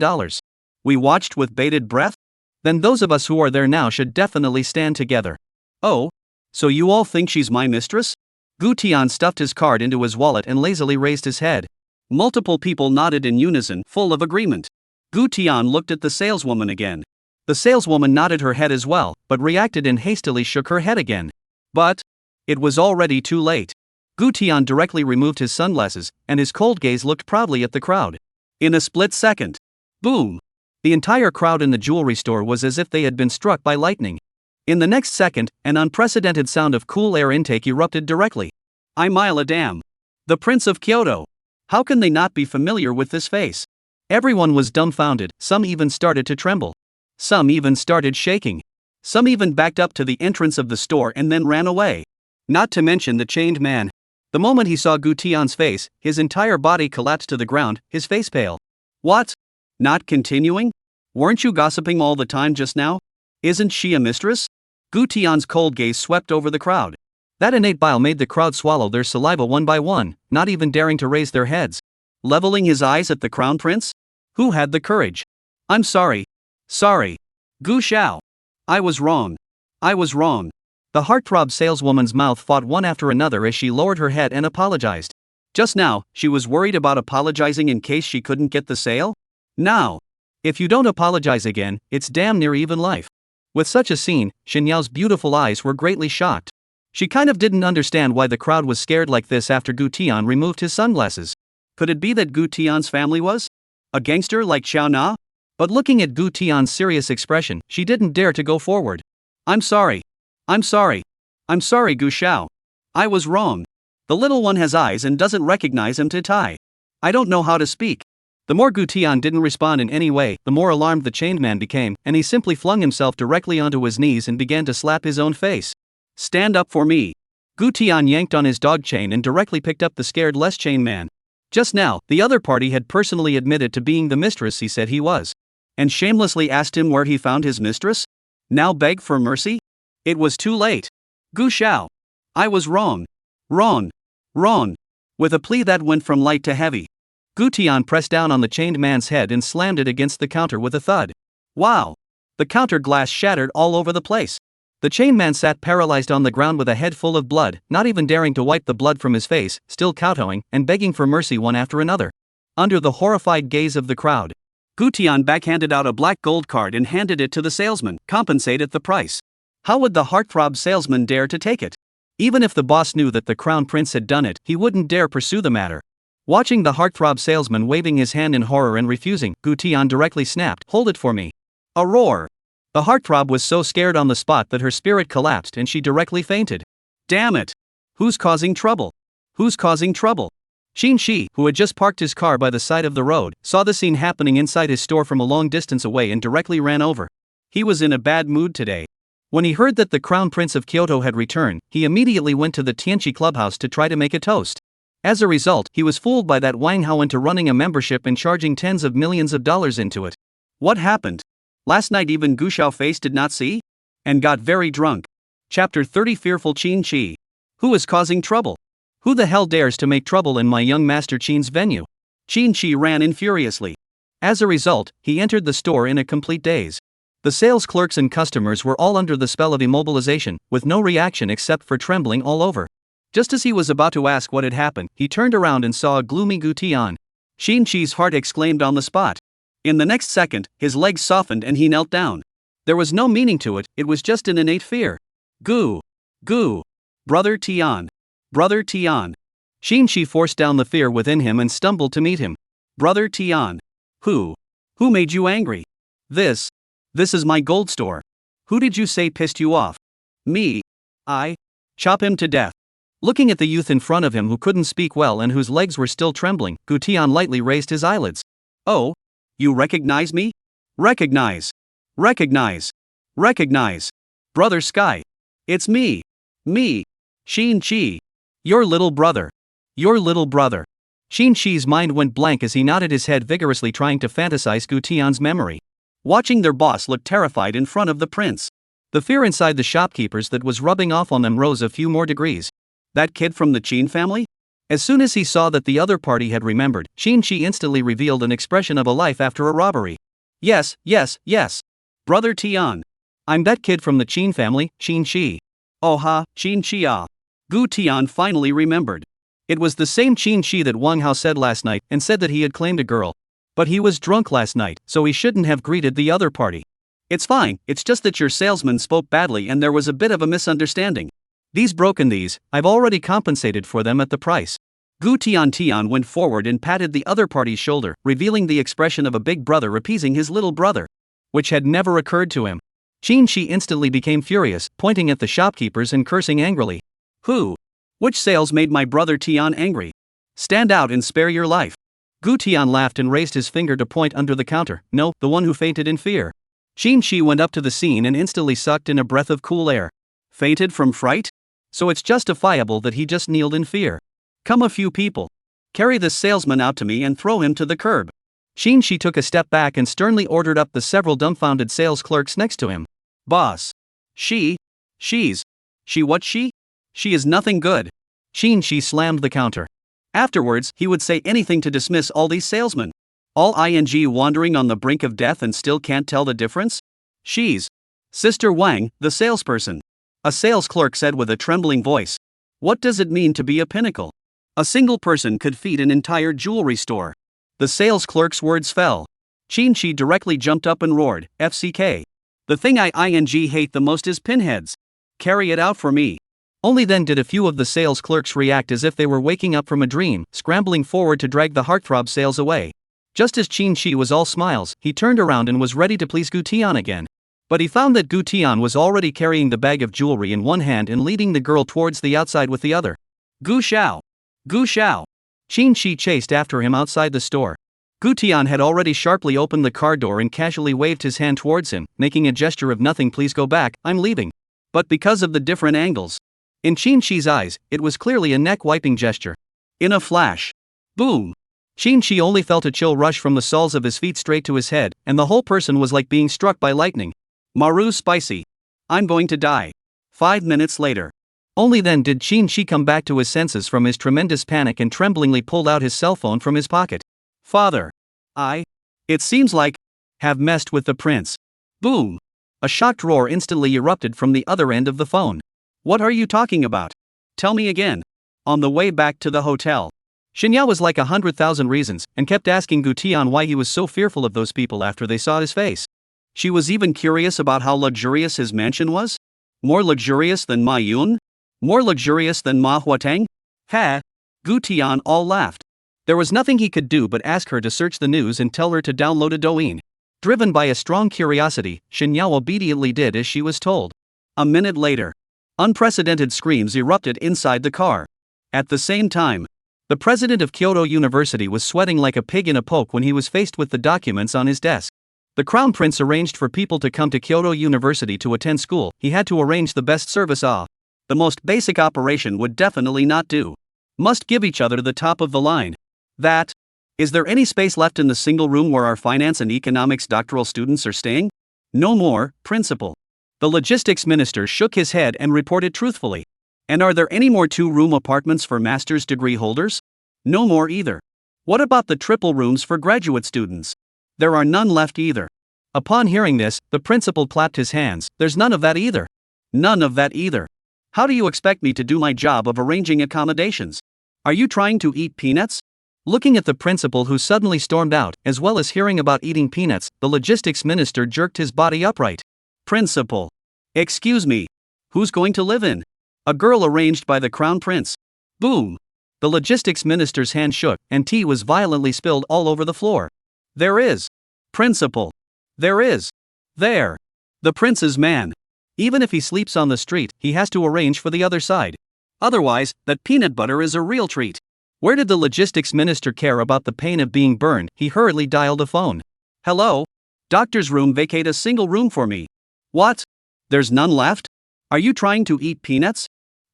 We watched with bated breath? Then those of us who are there now should definitely stand together. Oh? So you all think she's my mistress? Gu Tian stuffed his card into his wallet and lazily raised his head. Multiple people nodded in unison, full of agreement. Gu Tian looked at the saleswoman again. The saleswoman nodded her head as well, but reacted and hastily shook her head again. But it was already too late. Gu Tian directly removed his sunglasses, and his cold gaze looked proudly at the crowd. In a split second. Boom! The entire crowd in the jewelry store was as if they had been struck by lightning. In the next second, an unprecedented sound of cool air intake erupted directly. I'm Dam. The Prince of Kyoto. How can they not be familiar with this face? Everyone was dumbfounded, some even started to tremble. Some even started shaking. Some even backed up to the entrance of the store and then ran away. Not to mention the chained man. The moment he saw Gu Tian's face, his entire body collapsed to the ground, his face pale. What? Not continuing? Weren't you gossiping all the time just now? Isn't she a mistress? Gu Tian's cold gaze swept over the crowd. That innate bile made the crowd swallow their saliva one by one, not even daring to raise their heads. Leveling his eyes at the crown prince? Who had the courage? I'm sorry. Sorry. Gu Xiao. I was wrong. I was wrong. The heartthrob saleswoman's mouth fought one after another as she lowered her head and apologized. Just now, she was worried about apologizing in case she couldn't get the sale? Now. If you don't apologize again, it's damn near even life. With such a scene, Shinyao's beautiful eyes were greatly shocked. She kind of didn't understand why the crowd was scared like this after Gu Tian removed his sunglasses. Could it be that Gu Tian's family was a gangster like Qiao Na? But looking at Gu Tian's serious expression, she didn't dare to go forward. I'm sorry. I'm sorry. I'm sorry, Gu Xiao. I was wrong. The little one has eyes and doesn't recognize him to tie. I don't know how to speak. The more Gu Tian didn't respond in any way, the more alarmed the chained man became, and he simply flung himself directly onto his knees and began to slap his own face. Stand up for me. Gu Tian yanked on his dog chain and directly picked up the scared less chained man. Just now, the other party had personally admitted to being the mistress he said he was. And shamelessly asked him where he found his mistress? Now beg for mercy? It was too late. Gu Xiao. I was wrong. Wrong. Wrong. With a plea that went from light to heavy. Gu Tian pressed down on the chained man's head and slammed it against the counter with a thud. Wow! The counter glass shattered all over the place. The chained man sat paralyzed on the ground with a head full of blood, not even daring to wipe the blood from his face, still kowtowing and begging for mercy one after another. Under the horrified gaze of the crowd, Gu Tian backhanded out a black gold card and handed it to the salesman. Compensate at the price. How would the heartthrob salesman dare to take it? Even if the boss knew that the crown prince had done it, he wouldn't dare pursue the matter. Watching the heartthrob salesman waving his hand in horror and refusing, Gu Tian directly snapped, "Hold it for me." A roar. The heartthrob was so scared on the spot that her spirit collapsed and she directly fainted. Damn it! Who's causing trouble? Who's causing trouble? Xin Shi, who had just parked his car by the side of the road, saw the scene happening inside his store from a long distance away and directly ran over. He was in a bad mood today. When he heard that the Crown Prince of Kyoto had returned, he immediately went to the Tianqi clubhouse to try to make a toast. As a result, he was fooled by that Wang Hao into running a membership and charging tens of millions of dollars into it. What happened? Last night even Gu Xiao face did not see? And got very drunk. Chapter 30 Fearful Qin Chi. Who is causing trouble? Who the hell dares to make trouble in my young master Qin's venue? Qin Chi ran in furiously. As a result, he entered the store in a complete daze. The sales clerks and customers were all under the spell of immobilization, with no reaction except for trembling all over. Just as he was about to ask what had happened, he turned around and saw a gloomy Gu Tian. Xin-Chi's heart exclaimed on the spot. In the next second, his legs softened and he knelt down. There was no meaning to it, it was just an innate fear. Gu. Gu. Brother Tian. Brother Tian. Xin-Chi forced down the fear within him and stumbled to meet him. Brother Tian. Who? Who made you angry? This is my gold store. Who did you say pissed you off? Me. I. Chop him to death. Looking at the youth in front of him who couldn't speak well and whose legs were still trembling, Gu Tian lightly raised his eyelids. Oh? You recognize me? Recognize. Recognize. Recognize. Brother Sky. It's me. Me. Xin-Chi. Your little brother. Your little brother. Xin-Chi's mind went blank as he nodded his head vigorously, trying to fantasize Gu Tian's memory. Watching their boss look terrified in front of the prince. The fear inside the shopkeepers that was rubbing off on them rose a few more degrees. That kid from the Qin family? As soon as he saw that the other party had remembered, Xin-Chi instantly revealed an expression of a life after a robbery. Yes, yes, yes. Brother Tian. I'm that kid from the Qin family, Xin-Chi. Oh ha, Xin-Chi. Gu Tian finally remembered. It was the same Xin-Chi that Wang Hao said last night and said that he had claimed a girl. But he was drunk last night, so he shouldn't have greeted the other party. It's fine, it's just that your salesman spoke badly and there was a bit of a misunderstanding. I've already compensated for them at the price. Gu Tian went forward and patted the other party's shoulder, revealing the expression of a big brother appeasing his little brother. Which had never occurred to him. Xin-Chi instantly became furious, pointing at the shopkeepers and cursing angrily. Who? Which sales made my brother Tian angry? Stand out and spare your life. Gu Tian laughed and raised his finger to point under the counter. No, the one who fainted in fear. Xin-Chi went up to the scene and instantly sucked in a breath of cool air. Fainted from fright? So it's justifiable that he just kneeled in fear. Come a few people. Carry this salesman out to me and throw him to the curb. Xin-Chi took a step back and sternly ordered up the several dumbfounded sales clerks next to him. Boss. She what she? She is nothing good. Xin-Chi slammed the counter. Afterwards, he would say anything to dismiss all these salesmen. All wandering on the brink of death and still can't tell the difference? She's Sister Wang, the salesperson. A sales clerk said with a trembling voice. What does it mean to be a pinnacle? A single person could feed an entire jewelry store. The sales clerk's words fell. Xin-Chi directly jumped up and roared, FCK. The thing I hate the most is pinheads. Carry it out for me. Only then did a few of the sales clerks react as if they were waking up from a dream, scrambling forward to drag the heartthrob sales away. Just as Xin-Chi was all smiles, he turned around and was ready to please Gu Tian again. But he found that Gu Tian was already carrying the bag of jewelry in one hand and leading the girl towards the outside with the other. Gu Xiao! Gu Xiao! Xin-Chi chased after him outside the store. Gu Tian had already sharply opened the car door and casually waved his hand towards him, making a gesture of nothing. Please go back, I'm leaving. But because of the different angles. In Xin-Chi's eyes, it was clearly a neck-wiping gesture. In a flash. Boom! Xin-Chi only felt a chill rush from the soles of his feet straight to his head, and the whole person was like being struck by lightning. Maru spicy. I'm going to die. 5 minutes later. Only then did Xin-Chi come back to his senses from his tremendous panic and tremblingly pulled out his cell phone from his pocket. Father. It seems like, have messed with the prince. Boom. A shocked roar instantly erupted from the other end of the phone. What are you talking about? Tell me again. On the way back to the hotel. Xinyao was like 100,000 reasons, and kept asking Gu Tian why he was so fearful of those people after they saw his face. She was even curious about how luxurious his mansion was? More luxurious than Ma Yun? More luxurious than Ma Huateng? Ha! Gu Tian all laughed. There was nothing he could do but ask her to search the news and tell her to download a Douyin. Driven by a strong curiosity, Xinyao obediently did as she was told. A minute later. Unprecedented screams erupted inside the car. At the same time, the president of Kyoto University was sweating like a pig in a poke when he was faced with the documents on his desk. The crown prince arranged for people to come to Kyoto University to attend school. He had to arrange the best service. The most basic operation would definitely not do. Must give each other the top of the line. Is there any space left in the single room where our finance and economics doctoral students are staying? No more, principal. The logistics minister shook his head and reported truthfully. And are there any more 2-room apartments for master's degree holders? No more either. What about the triple rooms for graduate students? There are none left either. Upon hearing this, the principal clapped his hands. There's none of that either. None of that either. How do you expect me to do my job of arranging accommodations? Are you trying to eat peanuts? Looking at the principal who suddenly stormed out, as well as hearing about eating peanuts, the logistics minister jerked his body upright. Principal. Excuse me. Who's going to live in? A girl arranged by the crown prince. Boom. The logistics minister's hand shook, and tea was violently spilled all over the floor. There is. Principal. There is. There. The prince's man. Even if he sleeps on the street, he has to arrange for the other side. Otherwise, that peanut butter is a real treat. Where did the logistics minister care about the pain of being burned? He hurriedly dialed a phone. Hello? Doctor's room, vacate a single room for me. What? There's none left? Are you trying to eat peanuts?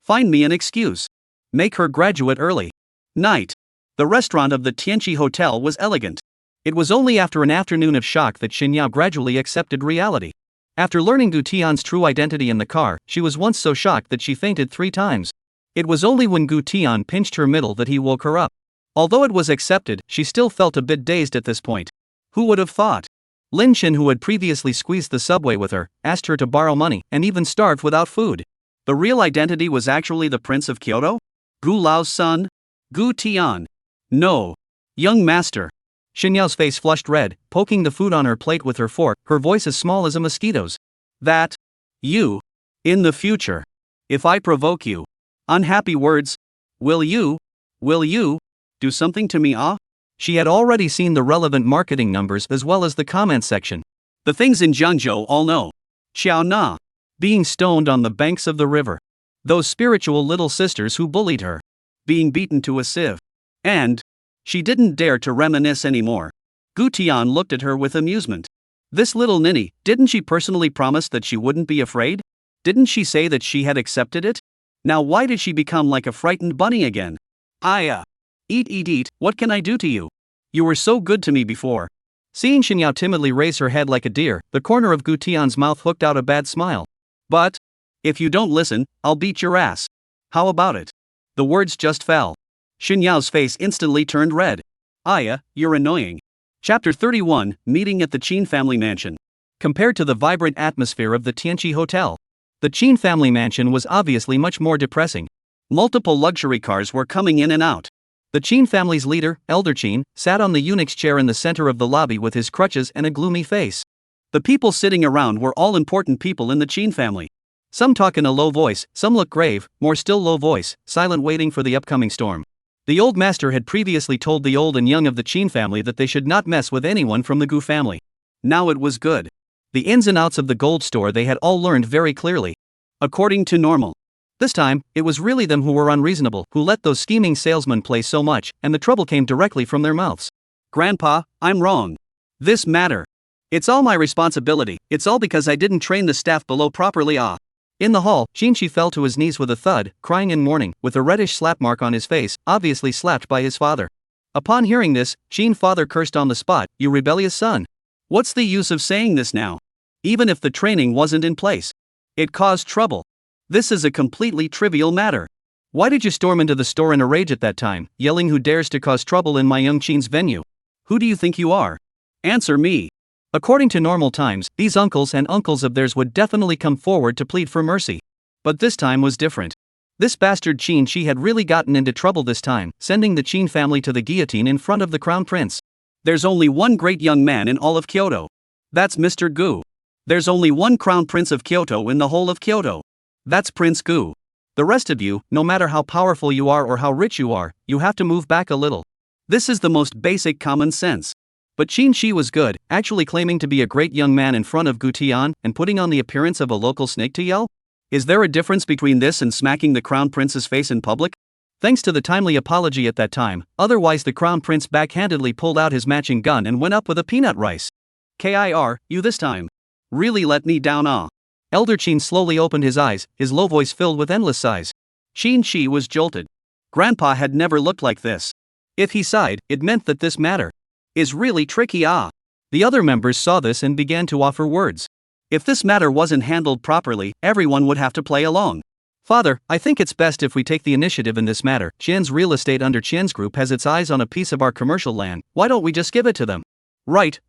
Find me an excuse. Make her graduate early. Night. The restaurant of the Tianqi Hotel was elegant. It was only after an afternoon of shock that Xinyao gradually accepted reality. After learning Gu Tian's true identity in the car, she was once so shocked that she fainted 3 times. It was only when Gu Tian pinched her middle that he woke her up. Although it was accepted, she still felt a bit dazed at this point. Who would have thought? Lin Chen, who had previously squeezed the subway with her, asked her to borrow money, and even starved without food. The real identity was actually the Prince of Kyoto? Gu Lao's son? Gu Tian? No. Young master. Xinyao's face flushed red, poking the food on her plate with her fork, her voice as small as a mosquito's. That. You. In the future. If I provoke you. Unhappy words. Will you? Do something to me, ah? She had already seen the relevant marketing numbers as well as the comment section. The things in Jiangzhou all know. Qiao na. Being stoned on the banks of the river. Those spiritual little sisters who bullied her. Being beaten to a sieve. And. She didn't dare to reminisce anymore. Gu Tian looked at her with amusement. This little ninny, didn't she personally promise that she wouldn't be afraid? Didn't she say that she had accepted it? Now why did she become like a frightened bunny again? Eat, what can I do to you? You were so good to me before. Seeing Xinyao timidly raise her head like a deer, the corner of Gu Tian's mouth hooked out a bad smile. But, if you don't listen, I'll beat your ass. How about it? The words just fell. Xinyao's face instantly turned red. Aya, you're annoying. Chapter 31, Meeting at the Qin Family Mansion. Compared to the vibrant atmosphere of the Tianqi Hotel, the Qin family mansion was obviously much more depressing. Multiple luxury cars were coming in and out. The Qin family's leader, Elder Qin, sat on the eunuch's chair in the center of the lobby with his crutches and a gloomy face. The people sitting around were all important people in the Qin family. Some talk in a low voice, some look grave, more still low voice, silent waiting for the upcoming storm. The old master had previously told the old and young of the Qin family that they should not mess with anyone from the Gu family. Now it was good. The ins and outs of the gold store they had all learned very clearly. According to normal. This time, it was really them who were unreasonable, who let those scheming salesmen play so much, and the trouble came directly from their mouths. Grandpa, I'm wrong. This matter. It's all my responsibility, it's all because I didn't train the staff below properly. In the hall, Qinshi fell to his knees with a thud, crying in mourning, with a reddish slap mark on his face, obviously slapped by his father. Upon hearing this, Qin father cursed on the spot, "You rebellious son. What's the use of saying this now? Even if the training wasn't in place. It caused trouble. This is a completely trivial matter. Why did you storm into the store in a rage at that time, yelling who dares to cause trouble in my young Qin's venue? Who do you think you are? Answer me." According to normal times, these uncles and uncles of theirs would definitely come forward to plead for mercy. But this time was different. This bastard Qin Shi had really gotten into trouble this time, sending the Qin family to the guillotine in front of the crown prince. There's only one great young man in all of Kyoto. That's Mr. Gu. There's only one crown prince of Kyoto in the whole of Kyoto. That's Prince Gu. The rest of you, no matter how powerful you are or how rich you are, you have to move back a little. This is the most basic common sense. But Qin Shi was good, actually claiming to be a great young man in front of Gu Tian, and putting on the appearance of a local snake to yell? Is there a difference between this and smacking the crown prince's face in public? Thanks to the timely apology at that time, otherwise the crown prince backhandedly pulled out his matching gun and went up with a peanut rice. "Kir, you this time. Really let me down, Elder Qin slowly opened his eyes, his low voice filled with endless sighs. Qin Shi was jolted. Grandpa had never looked like this. If he sighed, it meant that this matter is really tricky. The other members saw this and began to offer words. If this matter wasn't handled properly, everyone would have to play along. Father, I think it's best if we take the initiative in this matter. Qian's real estate under Qian's group has its eyes on a piece of our commercial land. Why don't we just give it to them? Right.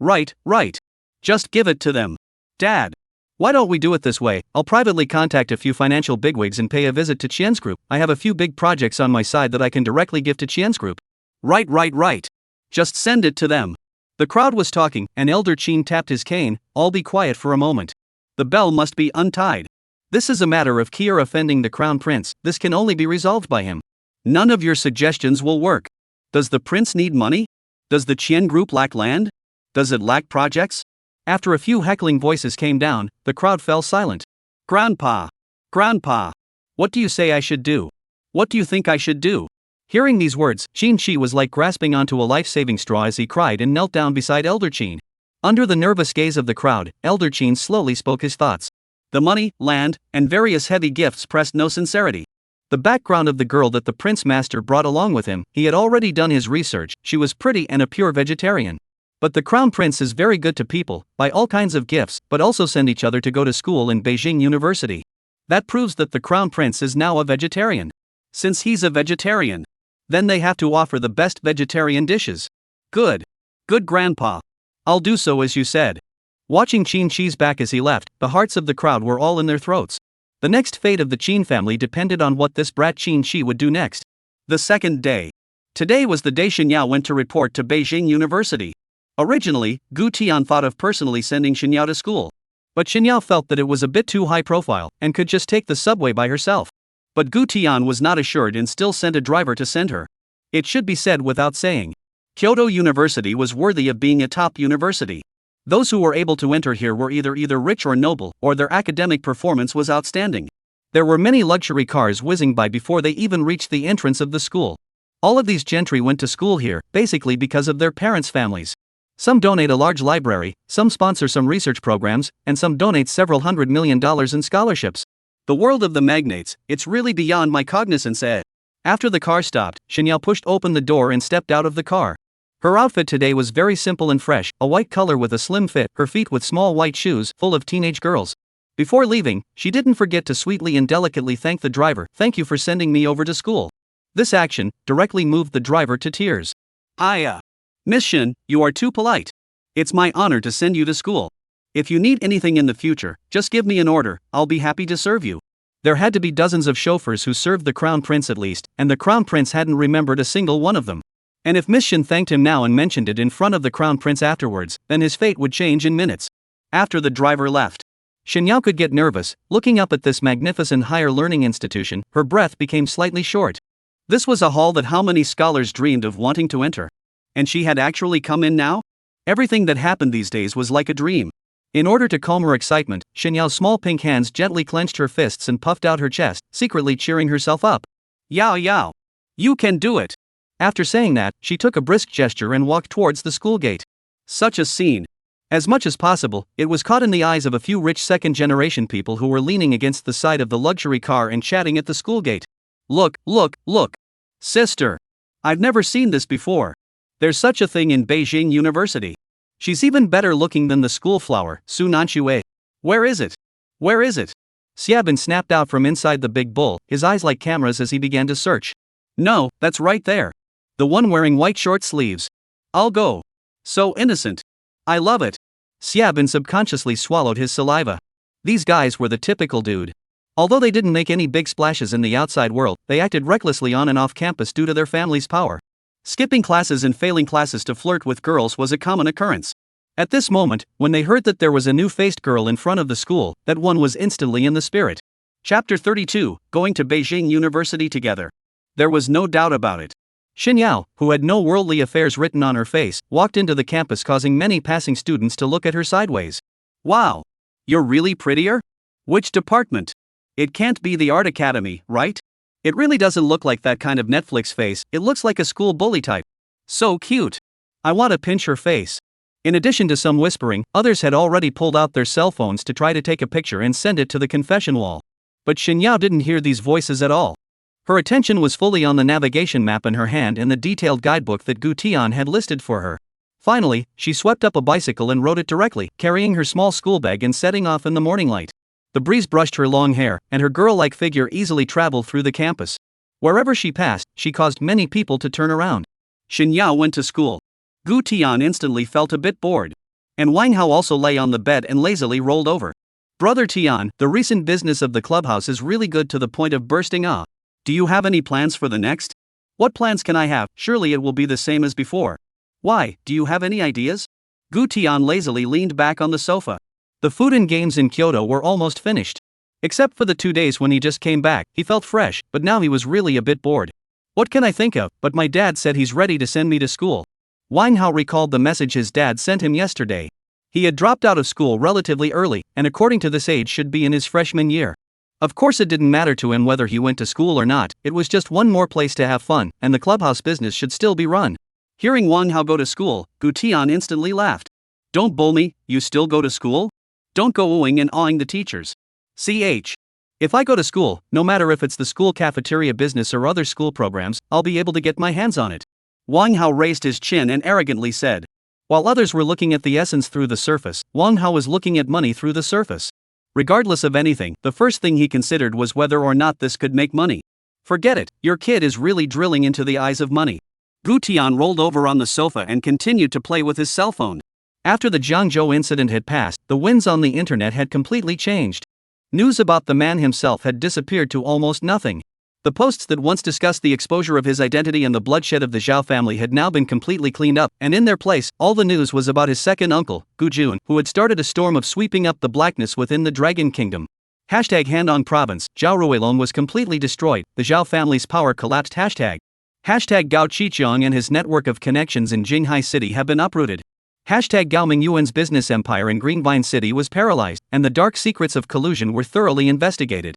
Just give it to them. Dad. Why don't we do it this way? I'll privately contact a few financial bigwigs and pay a visit to Qian's group. I have a few big projects on my side that I can directly give to Qian's group. Right. Just send it to them. The crowd was talking, and Elder Qin tapped his cane. All be quiet for a moment. The bell must be untied. This is a matter of Heir offending the crown prince. This can only be resolved by him. None of your suggestions will work. Does the prince need money? Does the Qian group lack land? Does it lack projects? After a few heckling voices came down, the crowd fell silent. Grandpa! What do you say I should do? What do you think I should do? Hearing these words, Qin Shi was like grasping onto a life-saving straw as he cried and knelt down beside Elder Qin. Under the nervous gaze of the crowd, Elder Qin slowly spoke his thoughts. The money, land, and various heavy gifts pressed no sincerity. The background of the girl that the prince master brought along with him, he had already done his research. She was pretty and a pure vegetarian. But the crown prince is very good to people, buy all kinds of gifts, but also send each other to go to school in Beijing University. That proves that the crown prince is now a vegetarian. Since he's a vegetarian, then they have to offer the best vegetarian dishes. Good grandpa. I'll do so as you said. Watching Qin Shi's back as he left, the hearts of the crowd were all in their throats. The next fate of the Qin family depended on what this brat Qin Shi would do next. The second day. Today was the day Xinyao went to report to Beijing University. Originally, Gu Tian thought of personally sending Xinyao to school. But Xinyao felt that it was a bit too high profile, and could just take the subway by herself. But Gu Tian was not assured and still sent a driver to send her. It should be said without saying. Kyoto University was worthy of being a top university. Those who were able to enter here were either rich or noble, or their academic performance was outstanding. There were many luxury cars whizzing by before they even reached the entrance of the school. All of these gentry went to school here, basically because of their parents' families. Some donate a large library, some sponsor some research programs, and some donate several $100 million in scholarships. The world of the magnates, it's really beyond my cognizance. After the car stopped, Xinyao pushed open the door and stepped out of the car. Her outfit today was very simple and fresh, a white color with a slim fit, her feet with small white shoes full of teenage girls. Before leaving, she didn't forget to sweetly and delicately thank the driver. Thank you for sending me over to school. This action directly moved the driver to tears. Miss Shin, you are too polite. It's my honor to send you to school. If you need anything in the future, just give me an order, I'll be happy to serve you. There had to be dozens of chauffeurs who served the crown prince at least, and the crown prince hadn't remembered a single one of them. And if Miss Shin thanked him now and mentioned it in front of the crown prince afterwards, then his fate would change in minutes. After the driver left, Xinyao could get nervous. Looking up at this magnificent higher learning institution, her breath became slightly short. This was a hall that how many scholars dreamed of wanting to enter. And she had actually come in now? Everything that happened these days was like a dream. In order to calm her excitement, Xinyao's small pink hands gently clenched her fists and puffed out her chest, secretly cheering herself up. Yao, you can do it. After saying that, she took a brisk gesture and walked towards the school gate. Such a scene. As much as possible, it was caught in the eyes of a few rich second-generation people who were leaning against the side of the luxury car and chatting at the school gate. Look. Sister. I've never seen this before. There's such a thing in Beijing University. She's even better looking than the school flower, Su Nanxue. Where is it? Xiaobin snapped out from inside the big bull, his eyes like cameras as he began to search. No, that's right there. The one wearing white short sleeves. I'll go. So innocent. I love it. Xiaobin subconsciously swallowed his saliva. These guys were the typical dude. Although they didn't make any big splashes in the outside world, they acted recklessly on and off campus due to their family's power. Skipping classes and failing classes to flirt with girls was a common occurrence. At this moment, when they heard that there was a new-faced girl in front of the school, that one was instantly in the spirit. Chapter 32, Going to Beijing University Together. There was no doubt about it. Xinyao, who had no worldly affairs written on her face, walked into the campus causing many passing students to look at her sideways. Wow! You're really prettier? Which department? It can't be the art academy, right? It really doesn't look like that kind of Netflix face, it looks like a school bully type. So cute. I want to pinch her face. In addition to some whispering, others had already pulled out their cell phones to try to take a picture and send it to the confession wall. But Xinyao didn't hear these voices at all. Her attention was fully on the navigation map in her hand and the detailed guidebook that Gu Tian had listed for her. Finally, she swept up a bicycle and rode it directly, carrying her small school bag and setting off in the morning light. The breeze brushed her long hair, and her girl-like figure easily traveled through the campus. Wherever she passed, she caused many people to turn around. Xinyao went to school. Gu Tian instantly felt a bit bored. And Wang Hao also lay on the bed and lazily rolled over. Brother Tian, the recent business of the clubhouse is really good to the point of bursting up. Do you have any plans for the next? What plans can I have? Surely it will be the same as before. Why, do you have any ideas? Gu Tian lazily leaned back on the sofa. The food and games in Kyoto were almost finished. Except for the 2 days when he just came back, he felt fresh, but now he was really a bit bored. What can I think of? But my dad said he's ready to send me to school. Wang Hao recalled the message his dad sent him yesterday. He had dropped out of school relatively early, and according to this age should be in his freshman year. Of course it didn't matter to him whether he went to school or not, it was just one more place to have fun, and the clubhouse business should still be run. Hearing Wang Hao go to school, Gu Tian instantly laughed. Don't bull me, you still go to school? Don't go oohing and awing the teachers. If I go to school, no matter if it's the school cafeteria business or other school programs, I'll be able to get my hands on it. Wang Hao raised his chin and arrogantly said. While others were looking at the essence through the surface, Wang Hao was looking at money through the surface. Regardless of anything, the first thing he considered was whether or not this could make money. Forget it, your kid is really drilling into the eyes of money. Gu Tian rolled over on the sofa and continued to play with his cell phone. After the Jiangzhou incident had passed, the winds on the internet had completely changed. News about the man himself had disappeared to almost nothing. The posts that once discussed the exposure of his identity and the bloodshed of the Zhao family had now been completely cleaned up, and in their place, all the news was about his second uncle, Gu Jun, who had started a storm of sweeping up the blackness within the Dragon Kingdom. #Handong Province, Zhao Ruilong was completely destroyed, the Zhao family's power collapsed. Gao Qiqiang and his network of connections in Jinghai City have been uprooted. Gao Mingyuan's business empire in Greenvine City was paralyzed, and the dark secrets of collusion were thoroughly investigated.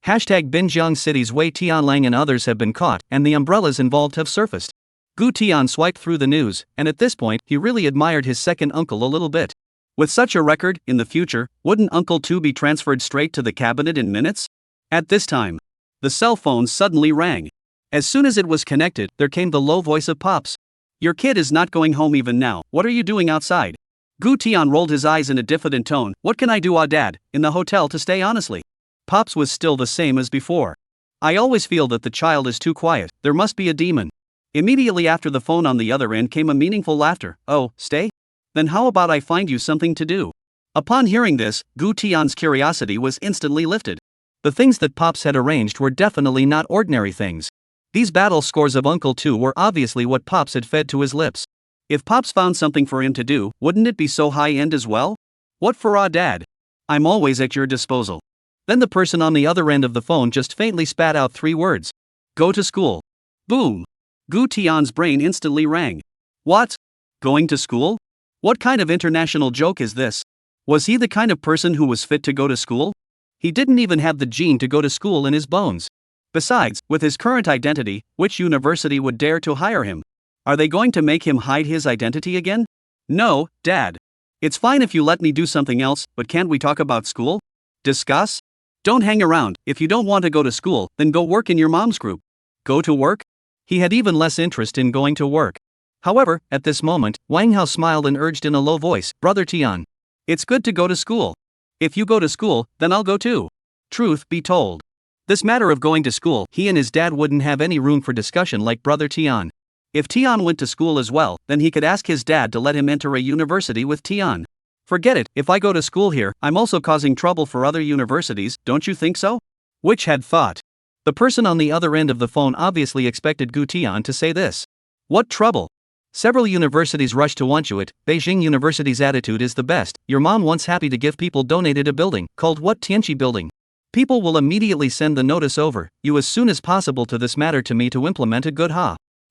Binjiang City's Wei Tianlang and others have been caught, and the umbrellas involved have surfaced. Gu Tian swiped through the news, and at this point, he really admired his second uncle a little bit. With such a record, in the future, wouldn't Uncle 2 be transferred straight to the cabinet in minutes? At this time, the cell phone suddenly rang. As soon as it was connected, there came the low voice of Pops. Your kid is not going home even now, what are you doing outside? Gu Tian rolled his eyes in a diffident tone. What can I do, Dad, in the hotel to stay honestly? Pops was still the same as before. I always feel that the child is too quiet, there must be a demon. Immediately after the phone on the other end came a meaningful laughter. Oh, stay? Then how about I find you something to do? Upon hearing this, Gu Tian's curiosity was instantly lifted. The things that Pops had arranged were definitely not ordinary things. These battle scores of Uncle 2 were obviously what Pops had fed to his lips. If Pops found something for him to do, wouldn't it be so high-end as well? What for, Dad? I'm always at your disposal. Then the person on the other end of the phone just faintly spat out 3 words. Go to school. Boom. Gu Tian's brain instantly rang. What? Going to school? What kind of international joke is this? Was he the kind of person who was fit to go to school? He didn't even have the gene to go to school in his bones. Besides, with his current identity, which university would dare to hire him? Are they going to make him hide his identity again? No, Dad. It's fine if you let me do something else, but can't we talk about school? Discuss? Don't hang around. If you don't want to go to school, then go work in your mom's group. Go to work? He had even less interest in going to work. However, at this moment, Wang Hao smiled and urged in a low voice, Brother Tian. It's good to go to school. If you go to school, then I'll go too. Truth be told, this matter of going to school, he and his dad wouldn't have any room for discussion like Brother Tian. If Tian went to school as well, then he could ask his dad to let him enter a university with Tian. Forget it, if I go to school here, I'm also causing trouble for other universities, don't you think so? Which had thought? The person on the other end of the phone obviously expected Gu Tian to say this. What trouble? Several universities rush to want you. Beijing University's attitude is the best. Your mom once happy to give people donated a building, called what Tianqi building. People will immediately send the notice over, you as soon as possible to this matter to me to implement a good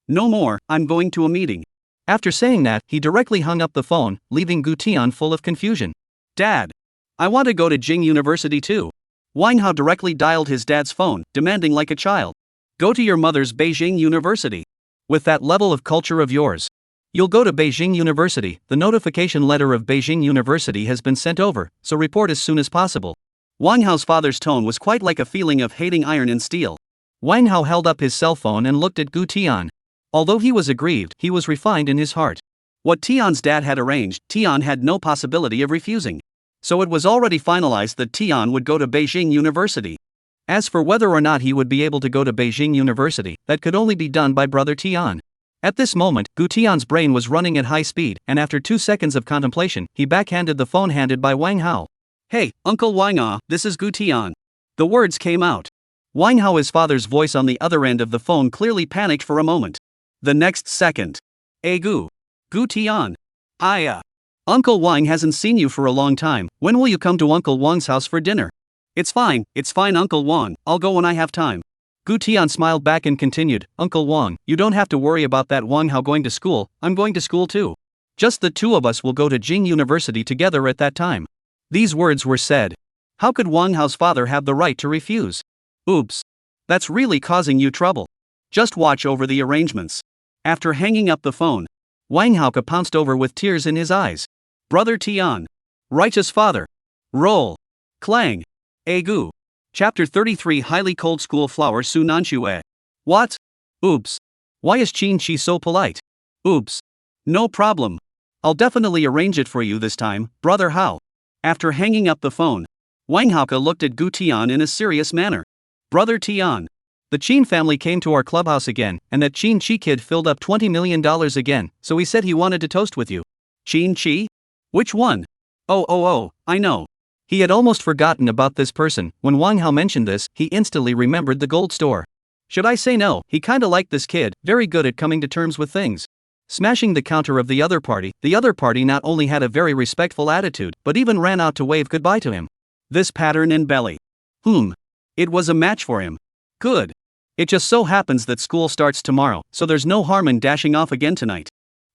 No more, I'm going to a meeting. After saying that, he directly hung up the phone, leaving Gu Tian full of confusion. Dad. I want to go to Jing University too. Wang Hao directly dialed his dad's phone, demanding like a child. Go to your mother's Beijing University. With that level of culture of yours. You'll go to Beijing University, the notification letter of Beijing University has been sent over, so report as soon as possible. Wang Hao's father's tone was quite like a feeling of hating iron and steel. Wang Hao held up his cell phone and looked at Gu Tian. Although he was aggrieved, he was refined in his heart. What Tian's dad had arranged, Tian had no possibility of refusing. So it was already finalized that Tian would go to Beijing University. As for whether or not he would be able to go to Beijing University, that could only be done by Brother Tian. At this moment, Gu Tian's brain was running at high speed, and after 2 seconds of contemplation, he backhanded the phone handed by Wang Hao. Hey, Uncle Wang, this is Gu Tian. The words came out. Wang Hao, his father's voice on the other end of the phone, clearly panicked for a moment. The next second. Hey Gu. Gu Tian. Uncle Wang hasn't seen you for a long time. When will you come to Uncle Wang's house for dinner? It's fine, Uncle Wang, I'll go when I have time. Gu Tian smiled back and continued, Uncle Wang, you don't have to worry about that Wang Hao going to school, I'm going to school too. Just the two of us will go to Jing University together at that time. These words were said. How could Wang Hao's father have the right to refuse? Oops. That's really causing you trouble. Just watch over the arrangements. After hanging up the phone, Wang Hao pounced over with tears in his eyes. Brother Tian. Righteous father. Roll. Clang. Gu. Chapter 33 Highly Cold School Flower Su Nanxue. What? Oops. Why is Qin Chi so polite? Oops. No problem. I'll definitely arrange it for you this time, Brother Hao. After hanging up the phone, Wang Hao looked at Gu Tian in a serious manner. Brother Tian. The Qin family came to our clubhouse again, and that Qin Chi kid filled up $20 million again, so he said he wanted to toast with you. Qin Chi? Which one? Oh, I know. He had almost forgotten about this person. When Wang Hao mentioned this, he instantly remembered the gold store. Should I say no? He kinda liked this kid, very good at coming to terms with things. Smashing the counter of the other party not only had a very respectful attitude, but even ran out to wave goodbye to him. This pattern in belly. It was a match for him. Good. It just so happens that school starts tomorrow, so there's no harm in dashing off again tonight.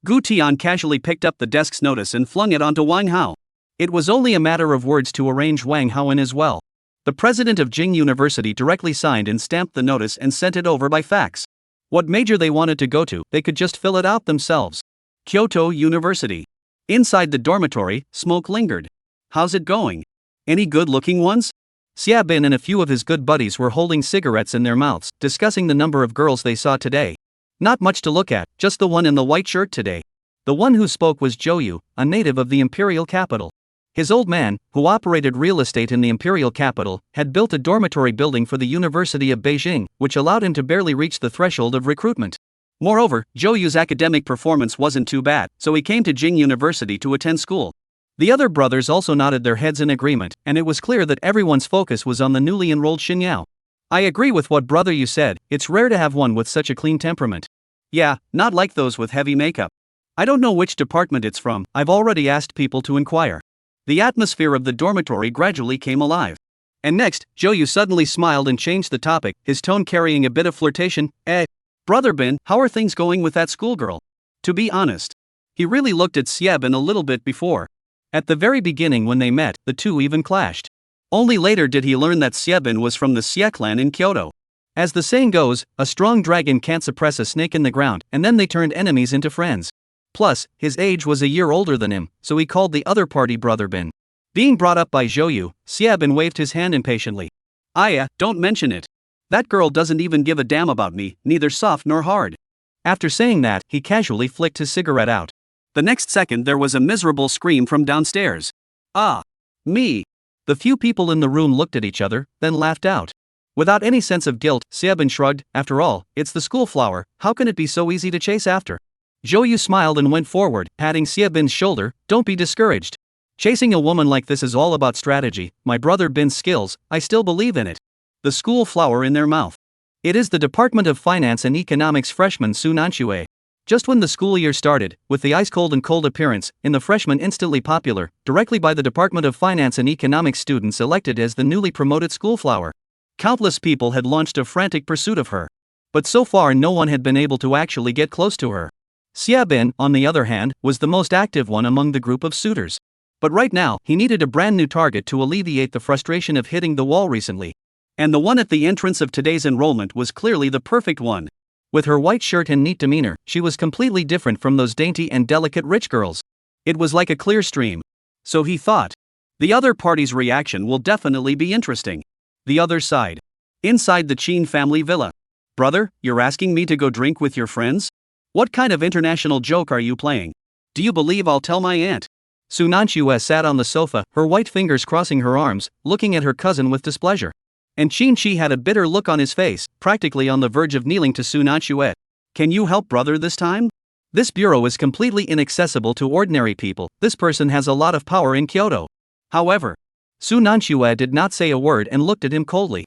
Gu Tian casually picked up the desk's notice and flung it onto Wang Hao. It was only a matter of words to arrange Wang Hao in as well. The president of Jing University directly signed and stamped the notice and sent it over by fax. What major they wanted to go to, they could just fill it out themselves. Kyoto University. Inside the dormitory, smoke lingered. How's it going? Any good-looking ones? Xia Bin and a few of his good buddies were holding cigarettes in their mouths, discussing the number of girls they saw today. Not much to look at, just the one in the white shirt today. The one who spoke was Zhou Yu, a native of the imperial capital. His old man, who operated real estate in the imperial capital, had built a dormitory building for the University of Beijing, which allowed him to barely reach the threshold of recruitment. Moreover, Zhou Yu's academic performance wasn't too bad, so he came to Jing University to attend school. The other brothers also nodded their heads in agreement, and it was clear that everyone's focus was on the newly enrolled Xinyao. I agree with what brother you said, it's rare to have one with such a clean temperament. Yeah, not like those with heavy makeup. I don't know which department it's from, I've already asked people to inquire. The atmosphere of the dormitory gradually came alive. And next, Zhou Yu suddenly smiled and changed the topic, his tone carrying a bit of flirtation. Brother Bin, how are things going with that schoolgirl? To be honest, he really looked at Xia Bin a little bit before. At the very beginning when they met, the two even clashed. Only later did he learn that Xia Bin was from the Xia clan in Kyoto. As the saying goes, a strong dragon can't suppress a snake in the ground, and then they turned enemies into friends. Plus, his age was a year older than him, so he called the other party Brother Bin. Being brought up by Zhou Yu, Xia Bin waved his hand impatiently. Don't mention it. That girl doesn't even give a damn about me, neither soft nor hard. After saying that, he casually flicked his cigarette out. The next second there was a miserable scream from downstairs. Me. The few people in the room looked at each other, then laughed out. Without any sense of guilt, Xia Bin shrugged, after all, it's the school flower, how can it be so easy to chase after? Zhou Yu smiled and went forward, patting Xia Bin's shoulder, don't be discouraged. Chasing a woman like this is all about strategy, my brother Bin's skills, I still believe in it. The school flower in their mouth. It is the Department of Finance and Economics freshman Su Nanxue. Just when the school year started, with the ice-cold and cold appearance, in the freshman instantly popular, directly by the Department of Finance and Economics students elected as the newly promoted school flower. Countless people had launched a frantic pursuit of her. But so far no one had been able to actually get close to her. Xia Bin, on the other hand, was the most active one among the group of suitors. But right now, he needed a brand new target to alleviate the frustration of hitting the wall recently. And the one at the entrance of today's enrollment was clearly the perfect one. With her white shirt and neat demeanor, she was completely different from those dainty and delicate rich girls. It was like a clear stream. So he thought. The other party's reaction will definitely be interesting. The other side. Inside the Qin family villa. Brother, you're asking me to go drink with your friends? What kind of international joke are you playing? Do you believe I'll tell my aunt? Su Nanxue sat on the sofa, her white fingers crossing her arms, looking at her cousin with displeasure. And Qin Chi had a bitter look on his face, practically on the verge of kneeling to Su Nanxue. Can you help brother this time? This bureau is completely inaccessible to ordinary people, this person has a lot of power in Kyoto. However, Su Nanxue did not say a word and looked at him coldly.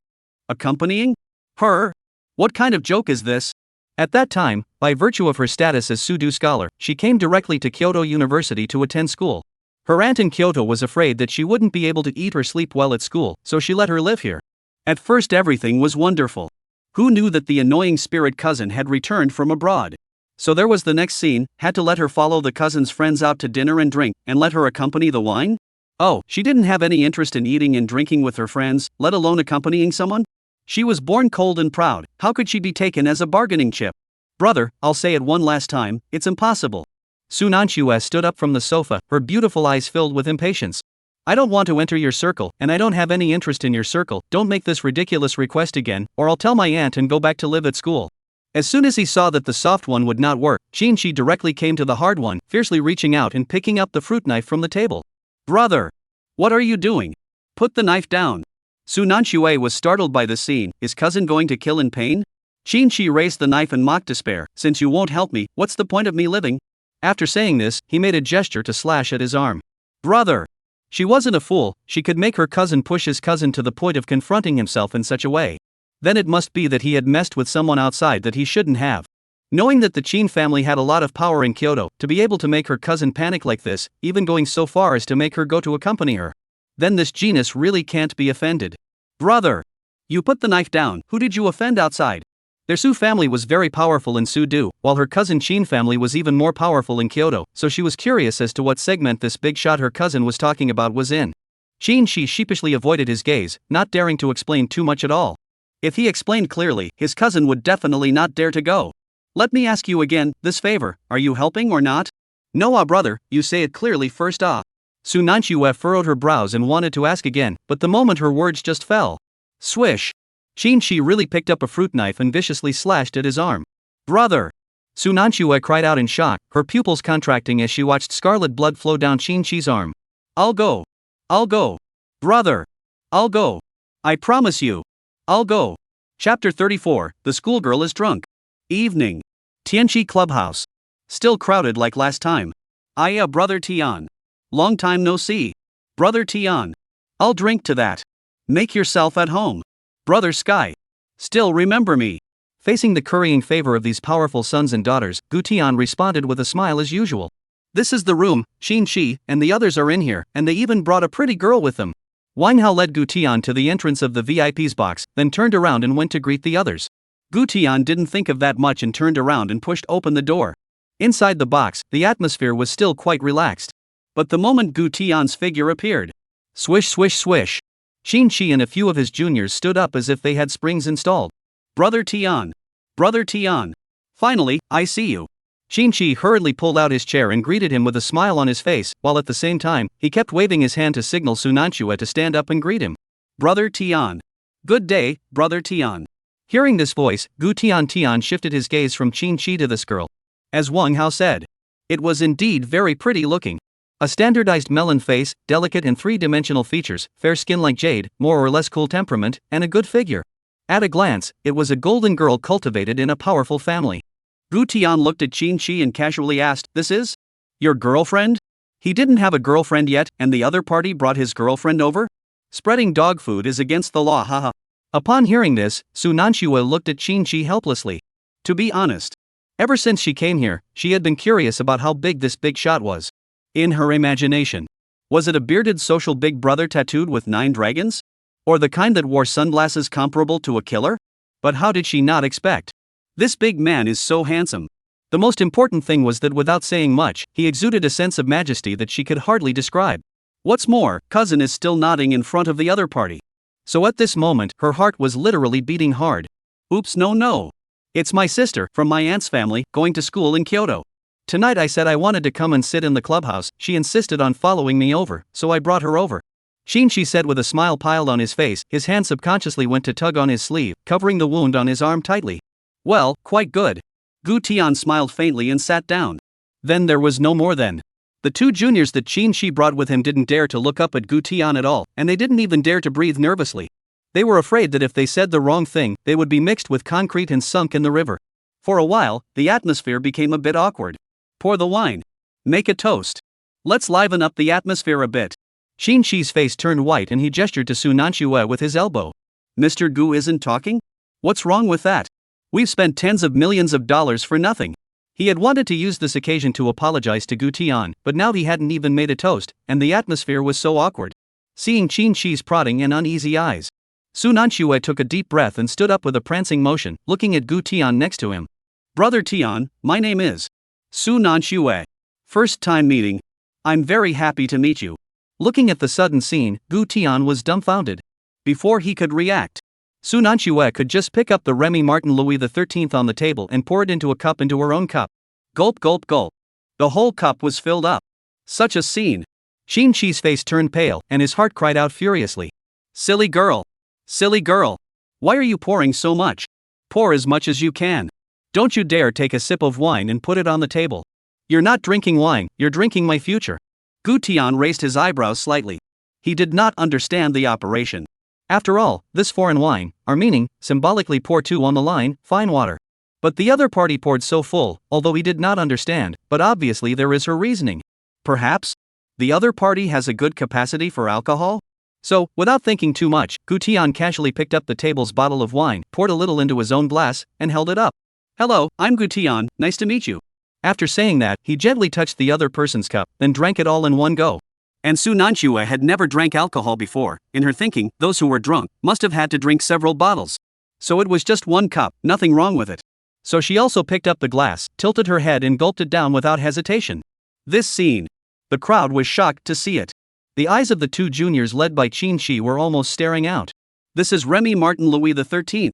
Accompanying her? What kind of joke is this? At that time, by virtue of her status as Sudo scholar, she came directly to Kyoto University to attend school. Her aunt in Kyoto was afraid that she wouldn't be able to eat or sleep well at school, so she let her live here. At first everything was wonderful. Who knew that the annoying spirit cousin had returned from abroad? So there was the next scene, had to let her follow the cousin's friends out to dinner and drink, and let her accompany the wine? Oh, she didn't have any interest in eating and drinking with her friends, let alone accompanying someone? She was born cold and proud, how could she be taken as a bargaining chip? Brother, I'll say it one last time, it's impossible. Su Nanxue stood up from the sofa, her beautiful eyes filled with impatience. I don't want to enter your circle, and I don't have any interest in your circle, don't make this ridiculous request again, or I'll tell my aunt and go back to live at school. As soon as he saw that the soft one would not work, Qinshi directly came to the hard one, fiercely reaching out and picking up the fruit knife from the table. Brother! What are you doing? Put the knife down. Su Nanxue was startled by the scene, his cousin going to kill in pain? Qinshi raised the knife in mock despair, since you won't help me, what's the point of me living? After saying this, he made a gesture to slash at his arm. Brother! She wasn't a fool, she could make her cousin push his cousin to the point of confronting himself in such a way. Then it must be that he had messed with someone outside that he shouldn't have. Knowing that the Qin family had a lot of power in Kyoto, to be able to make her cousin panic like this, even going so far as to make her go to accompany her. Then this genius really can't be offended. Brother! You put the knife down, who did you offend outside? Their Su family was very powerful in Sudo, while her cousin Qin family was even more powerful in Kyoto, so she was curious as to what segment this big shot her cousin was talking about was in. Qinshi sheepishly avoided his gaze, not daring to explain too much at all. If he explained clearly, his cousin would definitely not dare to go. Let me ask you again, this favor, are you helping or not? No, brother, you say it clearly first ah. Su Nanxue furrowed her brows and wanted to ask again, but the moment her words just fell. Swish! Qinshi really picked up a fruit knife and viciously slashed at his arm. Brother! Su Nanxue cried out in shock, her pupils contracting as she watched scarlet blood flow down Qinshi's arm. I'll go. I'll go. Brother! I'll go. I promise you. I'll go. Chapter 34, The Schoolgirl is Drunk. Evening. Tianqi Clubhouse. Still crowded like last time. Brother Tian. Long time no see. Brother Tian. I'll drink to that. Make yourself at home. Brother Sky. Still remember me. Facing the currying favor of these powerful sons and daughters, Gu Tian responded with a smile as usual. This is the room, Qinshi, and the others are in here, and they even brought a pretty girl with them. Wang Hao led Gu Tian to the entrance of the VIP's box, then turned around and went to greet the others. Gu Tian didn't think of that much and turned around and pushed open the door. Inside the box, the atmosphere was still quite relaxed. But the moment Gu Tian's figure appeared, swish swish swish, Qinshi and a few of his juniors stood up as if they had springs installed. Brother Tian! Brother Tian! Finally, I see you. Qinshi hurriedly pulled out his chair and greeted him with a smile on his face, while at the same time, he kept waving his hand to signal Su Nanxue to stand up and greet him. Brother Tian! Good day, Brother Tian. Hearing this voice, Gu Tian shifted his gaze from Qinshi to this girl. As Wang Hao said, it was indeed very pretty looking. A standardized melon face, delicate and three-dimensional features, fair skin like jade, more or less cool temperament, and a good figure. At a glance, it was a golden girl cultivated in a powerful family. Gu Tian looked at Qinshi and casually asked, "This is your girlfriend?" He didn't have a girlfriend yet, and the other party brought his girlfriend over? Spreading dog food is against the law, haha. Upon hearing this, Su Nanxue looked at Qinshi helplessly. To be honest, ever since she came here, she had been curious about how big this big shot was. In her imagination, was it a bearded social big brother tattooed with 9 dragons? Or the kind that wore sunglasses comparable to a killer? But how did she not expect? This big man is so handsome. The most important thing was that without saying much, he exuded a sense of majesty that she could hardly describe. What's more, cousin is still nodding in front of the other party. So at this moment, her heart was literally beating hard. Oops, no. It's my sister, from my aunt's family, going to school in Kyoto. Tonight I said I wanted to come and sit in the clubhouse, she insisted on following me over, so I brought her over. Qinshi said with a smile piled on his face, his hand subconsciously went to tug on his sleeve, covering the wound on his arm tightly. Well, quite good. Gu Tian smiled faintly and sat down. Then there was no more then. The 2 juniors that Qinshi brought with him didn't dare to look up at Gu Tian at all, and they didn't even dare to breathe nervously. They were afraid that if they said the wrong thing, they would be mixed with concrete and sunk in the river. For a while, the atmosphere became a bit awkward. Pour the wine. Make a toast. Let's liven up the atmosphere a bit. Qin Shi's face turned white and he gestured to Su Nanxue with his elbow. Mr. Gu isn't talking? What's wrong with that? We've spent tens of millions of dollars for nothing. He had wanted to use this occasion to apologize to Gu Tian, but now he hadn't even made a toast, and the atmosphere was so awkward. Seeing Qin Shi's prodding and uneasy eyes, Su Nanxue took a deep breath and stood up with a prancing motion, looking at Gu Tian next to him. Brother Tian, my name is Su Nanxue. First time meeting. I'm very happy to meet you. Looking at the sudden scene, Gu Tian was dumbfounded. Before he could react, Su Nanxue could just pick up the Remy Martin Louis XIII on the table and pour it into a cup into her own cup. Gulp gulp gulp. The whole cup was filled up. Such a scene. Qin Shi's face turned pale, and his heart cried out furiously. Silly girl. Silly girl. Why are you pouring so much? Pour as much as you can. Don't you dare take a sip of wine and put it on the table. You're not drinking wine, you're drinking my future. Gu Tian raised his eyebrows slightly. He did not understand the operation. After all, this foreign wine, our meaning, symbolically pour two on the line, fine water. But the other party poured so full, although he did not understand, but obviously there is her reasoning. Perhaps the other party has a good capacity for alcohol? So, without thinking too much, Gu Tian casually picked up the table's bottle of wine, poured a little into his own glass, and held it up. Hello, I'm Gu Tian, nice to meet you. After saying that, he gently touched the other person's cup, then drank it all in one go. And Su Nanxue had never drank alcohol before. In her thinking, those who were drunk must have had to drink several bottles. So it was just one cup, nothing wrong with it. So she also picked up the glass, tilted her head and gulped it down without hesitation. This scene. The crowd was shocked to see it. The eyes of the two juniors led by Qin Shi were almost staring out. This is Remy Martin Louis XIII.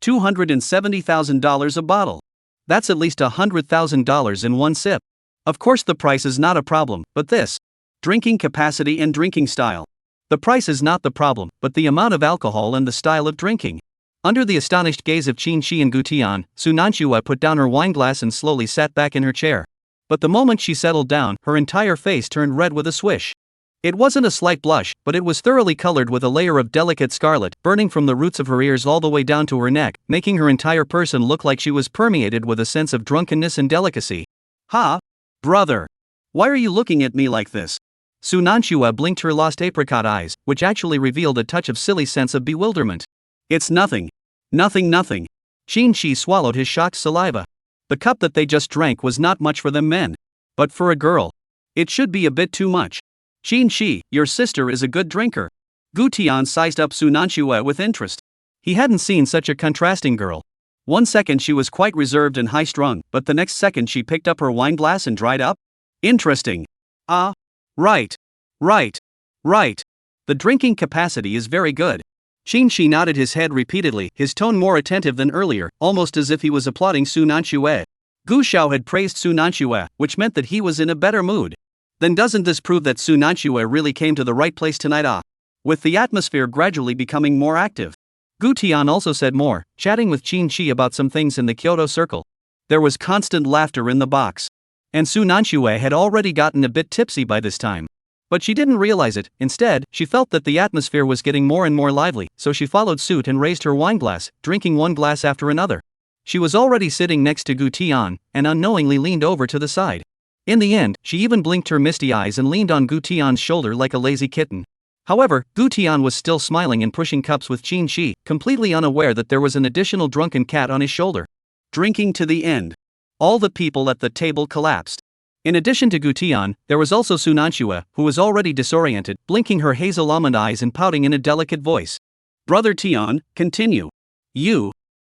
$270,000 a bottle. That's at least $100,000 in one sip. Of course the price is not a problem, but this. Drinking capacity and drinking style. The price is not the problem, but the amount of alcohol and the style of drinking. Under the astonished gaze of Qin Shi and Gu Tian, Su Nanxue put down her wineglass and slowly sat back in her chair. But the moment she settled down, her entire face turned red with a swish. It wasn't a slight blush, but it was thoroughly colored with a layer of delicate scarlet, burning from the roots of her ears all the way down to her neck, making her entire person look like she was permeated with a sense of drunkenness and delicacy. Ha! Brother! Why are you looking at me like this? Su Nanxue blinked her lost apricot eyes, which actually revealed a touch of silly sense of bewilderment. It's nothing. Nothing. Qin Shi swallowed his shocked saliva. The cup that they just drank was not much for them men. But for a girl, it should be a bit too much. Qin Shi, your sister is a good drinker. Gu Tian sized up Su Nanxue with interest. He hadn't seen such a contrasting girl. One second she was quite reserved and high-strung, but the next second she picked up her wineglass and dried up. Interesting. Ah. Right. The drinking capacity is very good. Qin Shi nodded his head repeatedly, his tone more attentive than earlier, almost as if he was applauding Su Nanxue. Gu Qiao had praised Su Nanxue, which meant that he was in a better mood. Then doesn't this prove that Su Nanxue really came to the right place tonight? With the atmosphere gradually becoming more active. Gu Tian also said more, chatting with Qin Shi about some things in the Kyoto circle. There was constant laughter in the box. And Su Nanxue had already gotten a bit tipsy by this time. But she didn't realize it. Instead, she felt that the atmosphere was getting more and more lively, so she followed suit and raised her wineglass, drinking one glass after another. She was already sitting next to Gu Tian, and unknowingly leaned over to the side. In the end, she even blinked her misty eyes and leaned on Gu Tian's shoulder like a lazy kitten. However, Gu Tian was still smiling and pushing cups with Qin Shi, completely unaware that there was an additional drunken cat on his shoulder. Drinking to the end. All the people at the table collapsed. In addition to Gu Tian, there was also Su Nanxue, who was already disoriented, blinking her hazel almond eyes and pouting in a delicate voice. Brother Tian, continue.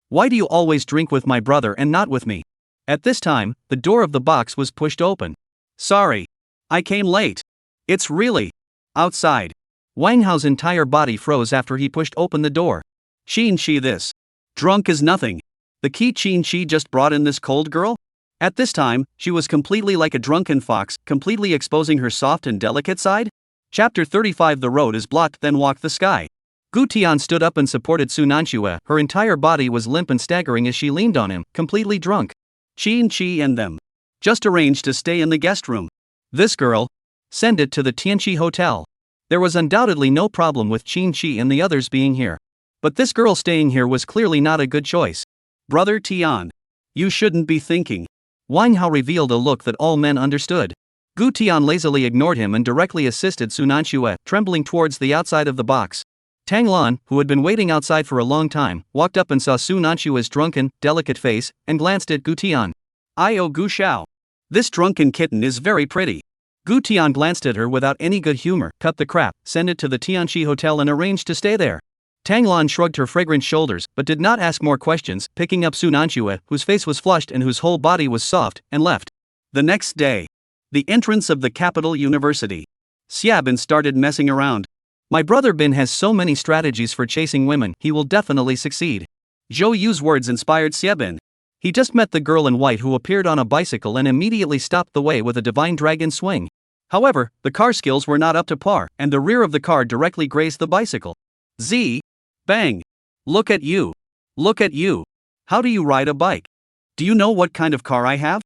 Why do you always drink with my brother and not with me? At this time, the door of the box was pushed open. Sorry. I came late. It's really outside. Wang Hao's entire body froze after he pushed open the door. Qin Shi, this drunk is nothing. The key Qin Shi just brought in this cold girl? At this time, she was completely like a drunken fox, completely exposing her soft and delicate side? Chapter 35. The road is blocked, then walk the sky. Gu Tian stood up and supported Su Nanxue. Her entire body was limp and staggering as she leaned on him, completely drunk. Qin Shi and them just arranged to stay in the guest room. This girl, send it to the Tianqi Hotel. There was undoubtedly no problem with Qin Shi and the others being here. But this girl staying here was clearly not a good choice. Brother Tian, you shouldn't be thinking. Wang Hao revealed a look that all men understood. Gu Tian lazily ignored him and directly assisted Su Nanxue, trembling towards the outside of the box. Tang Lan, who had been waiting outside for a long time, walked up and saw Su Nanxue's drunken, delicate face, and glanced at Gu Tian. "I Gu Qiao. This drunken kitten is very pretty." Gu Tian glanced at her without any good humor, cut the crap, sent it to the Tianxi Hotel and arranged to stay there. Tang Lan shrugged her fragrant shoulders, but did not ask more questions, picking up Su Nanxue, whose face was flushed and whose whole body was soft, and left. The next day, the entrance of the capital university. Xiabin started messing around. My brother Bin has so many strategies for chasing women, he will definitely succeed. Zhou Yu's words inspired Xiabin. He just met the girl in white who appeared on a bicycle and immediately stopped the way with a divine dragon swing. However, the car skills were not up to par, and the rear of the car directly grazed the bicycle. Bang! Look at you! Look at you! How do you ride a bike? Do you know what kind of car I have?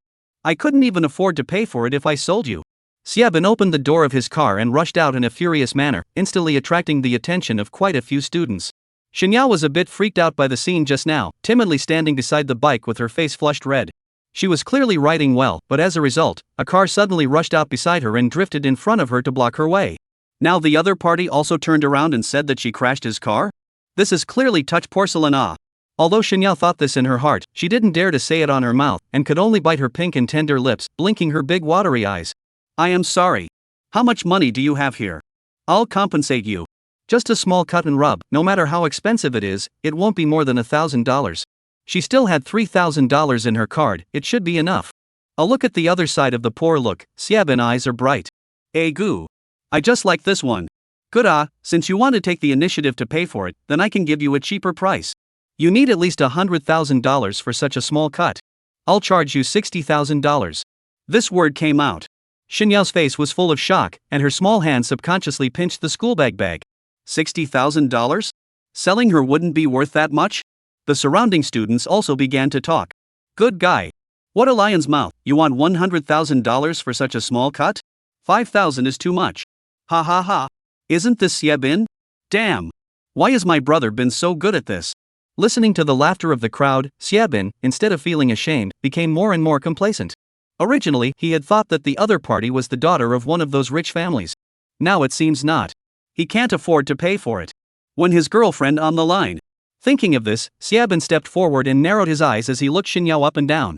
I couldn't even afford to pay for it if I sold you. Xiabin opened the door of his car and rushed out in a furious manner, instantly attracting the attention of quite a few students. Xinyao was a bit freaked out by the scene just now, timidly standing beside the bike with her face flushed red. She was clearly riding well, but as a result, a car suddenly rushed out beside her and drifted in front of her to block her way. Now the other party also turned around and said that she crashed his car? This is clearly touch porcelain. Although Xinyao thought this in her heart, she didn't dare to say it on her mouth, and could only bite her pink and tender lips, blinking her big watery eyes. I am sorry. How much money do you have here? I'll compensate you. Just a small cut and rub, no matter how expensive it is, it won't be more than $1,000. She still had $3,000 in her card, it should be enough. A look at the other side of the poor look, Xiabin eyes are bright. Gu. I just like this one. Good since you want to take the initiative to pay for it, then I can give you a cheaper price. You need at least $100,000 for such a small cut. I'll charge you $60,000. This word came out. Xinyao's face was full of shock, and her small hand subconsciously pinched the schoolbag bag. $60,000? Selling her wouldn't be worth that much? The surrounding students also began to talk. Good guy. What a lion's mouth, you want $100,000 for such a small cut? 5,000 is too much. Ha ha ha. Isn't this Xiabin? Damn. Why is my brother been so good at this? Listening to the laughter of the crowd, Xiabin, instead of feeling ashamed, became more and more complacent. Originally, he had thought that the other party was the daughter of one of those rich families. Now it seems not. He can't afford to pay for it. When his girlfriend on the line. Thinking of this, Xiabin stepped forward and narrowed his eyes as he looked Xinyao up and down.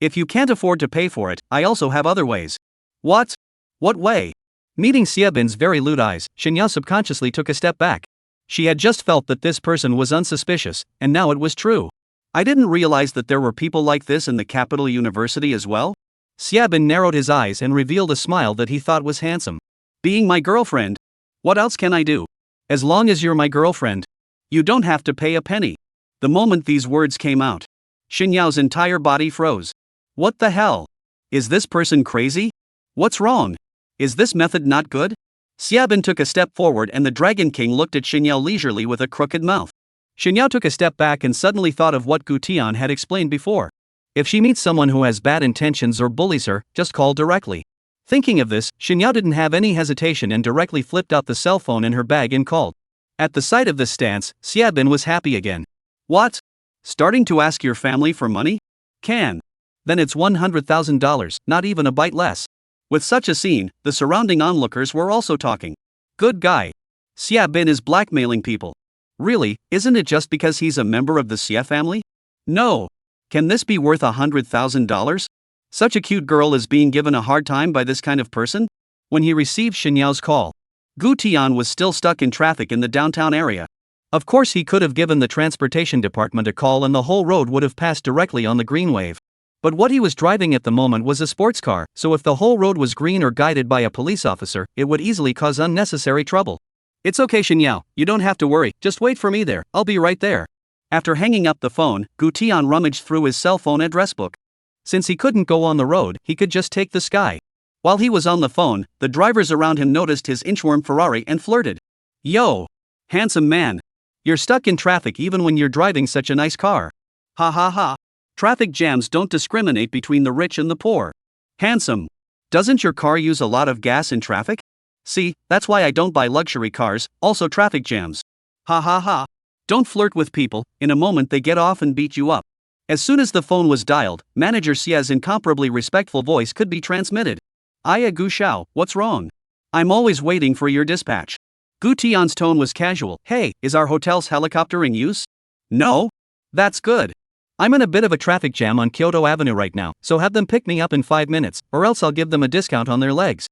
If you can't afford to pay for it, I also have other ways. What? What way? Meeting Xiabin's very lewd eyes, Xinyao subconsciously took a step back. She had just felt that this person was unsuspicious, and now it was true. I didn't realize that there were people like this in the capital university as well. Xiabin narrowed his eyes and revealed a smile that he thought was handsome. Being my girlfriend? What else can I do? As long as you're my girlfriend. You don't have to pay a penny. The moment these words came out, Xinyao's entire body froze. What the hell? Is this person crazy? What's wrong? Is this method not good? Xiabin took a step forward and the Dragon King looked at Xinyao leisurely with a crooked mouth. Xinyao took a step back and suddenly thought of what Gu Tian had explained before. If she meets someone who has bad intentions or bullies her, just call directly. Thinking of this, Xinyao didn't have any hesitation and directly flipped out the cell phone in her bag and called. At the sight of this stance, Xiabin was happy again. What? Starting to ask your family for money? Can. Then it's $100,000, not even a bite less. With such a scene, the surrounding onlookers were also talking. Good guy. Xiabin is blackmailing people. Really, isn't it just because he's a member of the Xie family? No. Can this be worth $100,000? Such a cute girl is being given a hard time by this kind of person? When he received Xinyao's call, Gu Tian was still stuck in traffic in the downtown area. Of course he could have given the transportation department a call and the whole road would have passed directly on the green wave. But what he was driving at the moment was a sports car, so if the whole road was green or guided by a police officer, it would easily cause unnecessary trouble. It's okay Xinyao, you don't have to worry, just wait for me there, I'll be right there. After hanging up the phone, Gu Tian rummaged through his cell phone address book. Since he couldn't go on the road, he could just take the sky. While he was on the phone, the drivers around him noticed his inchworm Ferrari and flirted. Yo! Handsome man! You're stuck in traffic even when you're driving such a nice car. Ha ha ha! Traffic jams don't discriminate between the rich and the poor. Handsome! Doesn't your car use a lot of gas in traffic? See, that's why I don't buy luxury cars, also traffic jams. Ha ha ha! Don't flirt with people, in a moment they get off and beat you up. As soon as the phone was dialed, Manager Xie's incomparably respectful voice could be transmitted. Aya Gu Xiao, what's wrong? I'm always waiting for your dispatch. Gu Tian's tone was casual. Hey, is our hotel's helicopter in use? No? That's good. I'm in a bit of a traffic jam on Kyoto Avenue right now, so have them pick me up in 5 minutes, or else I'll give them a discount on their legs.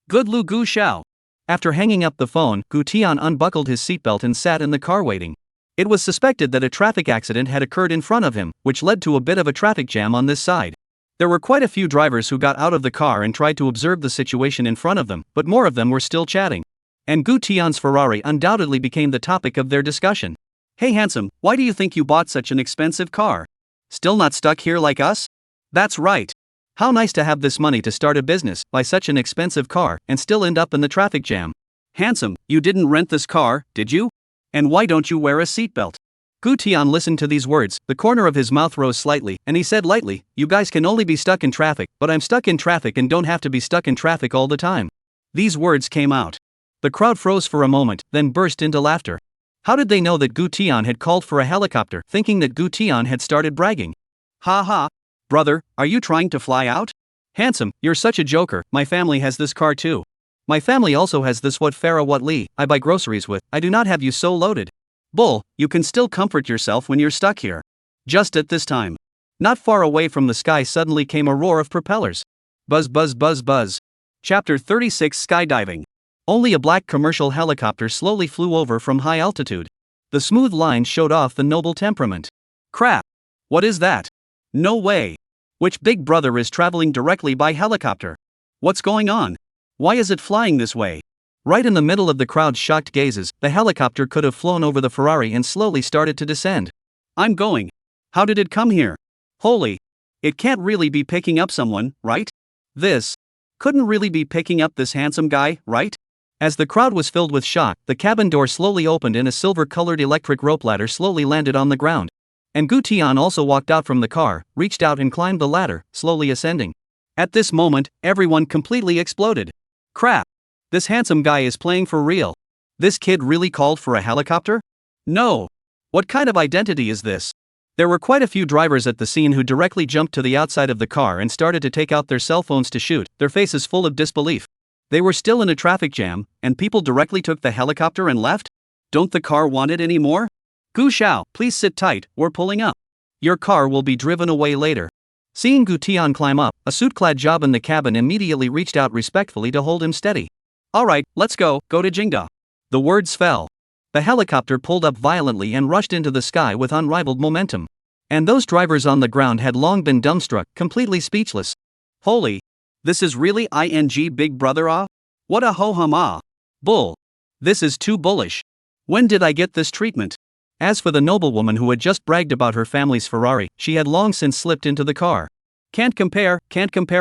Good Lu Gu Xiao. After hanging up the phone, Gu Tian unbuckled his seatbelt and sat in the car waiting. It was suspected that a traffic accident had occurred in front of him, which led to a bit of a traffic jam on this side. There were quite a few drivers who got out of the car and tried to observe the situation in front of them, but more of them were still chatting. And Gu Tian's Ferrari undoubtedly became the topic of their discussion. Hey handsome, why do you think you bought such an expensive car? Still not stuck here like us? That's right. How nice to have this money to start a business, buy such an expensive car, and still end up in the traffic jam. Handsome, you didn't rent this car, did you? And why don't you wear a seatbelt? Gu Tian listened to these words, the corner of his mouth rose slightly, and he said lightly, you guys can only be stuck in traffic, but I'm stuck in traffic and don't have to be stuck in traffic all the time. These words came out. The crowd froze for a moment, then burst into laughter. How did they know that Gu Tian had called for a helicopter, thinking that Gu Tian had started bragging? Ha ha. Brother, are you trying to fly out? Handsome, you're such a joker, my family has this car too. My family also has this what Farah what Lee, I buy groceries with, I do not have you so loaded. Bull, you can still comfort yourself when you're stuck here. Just at this time. Not far away from the sky suddenly came a roar of propellers. Buzz buzz buzz buzz. Chapter 36 Skydiving. Only a black commercial helicopter slowly flew over from high altitude. The smooth lines showed off the noble temperament. Crap. What is that? No way. Which big brother is traveling directly by helicopter? What's going on? Why is it flying this way? Right in the middle of the crowd's shocked gazes, the helicopter could have flown over the Ferrari and slowly started to descend. I'm going. How did it come here? Holy. It can't really be picking up someone, right? This couldn't really be picking up this handsome guy, right? As the crowd was filled with shock, the cabin door slowly opened and a silver-colored electric rope ladder slowly landed on the ground. And Gu Tian also walked out from the car, reached out and climbed the ladder, slowly ascending. At this moment, everyone completely exploded. Crap! This handsome guy is playing for real. This kid really called for a helicopter? No! What kind of identity is this? There were quite a few drivers at the scene who directly jumped to the outside of the car and started to take out their cell phones to shoot, their faces full of disbelief. They were still in a traffic jam, and people directly took the helicopter and left? Don't the car want it anymore? Gu Xiao, please sit tight, we're pulling up. Your car will be driven away later. Seeing Gu Tian climb up, a suit-clad job in the cabin immediately reached out respectfully to hold him steady. Alright, let's go to Jingda. The words fell. The helicopter pulled up violently and rushed into the sky with unrivaled momentum. And those drivers on the ground had long been dumbstruck, completely speechless. Holy. This is really ing Big Brother ah? What a ho-hum ah. Bull. This is too bullish. When did I get this treatment? As for the noblewoman who had just bragged about her family's Ferrari, she had long since slipped into the car. Can't compare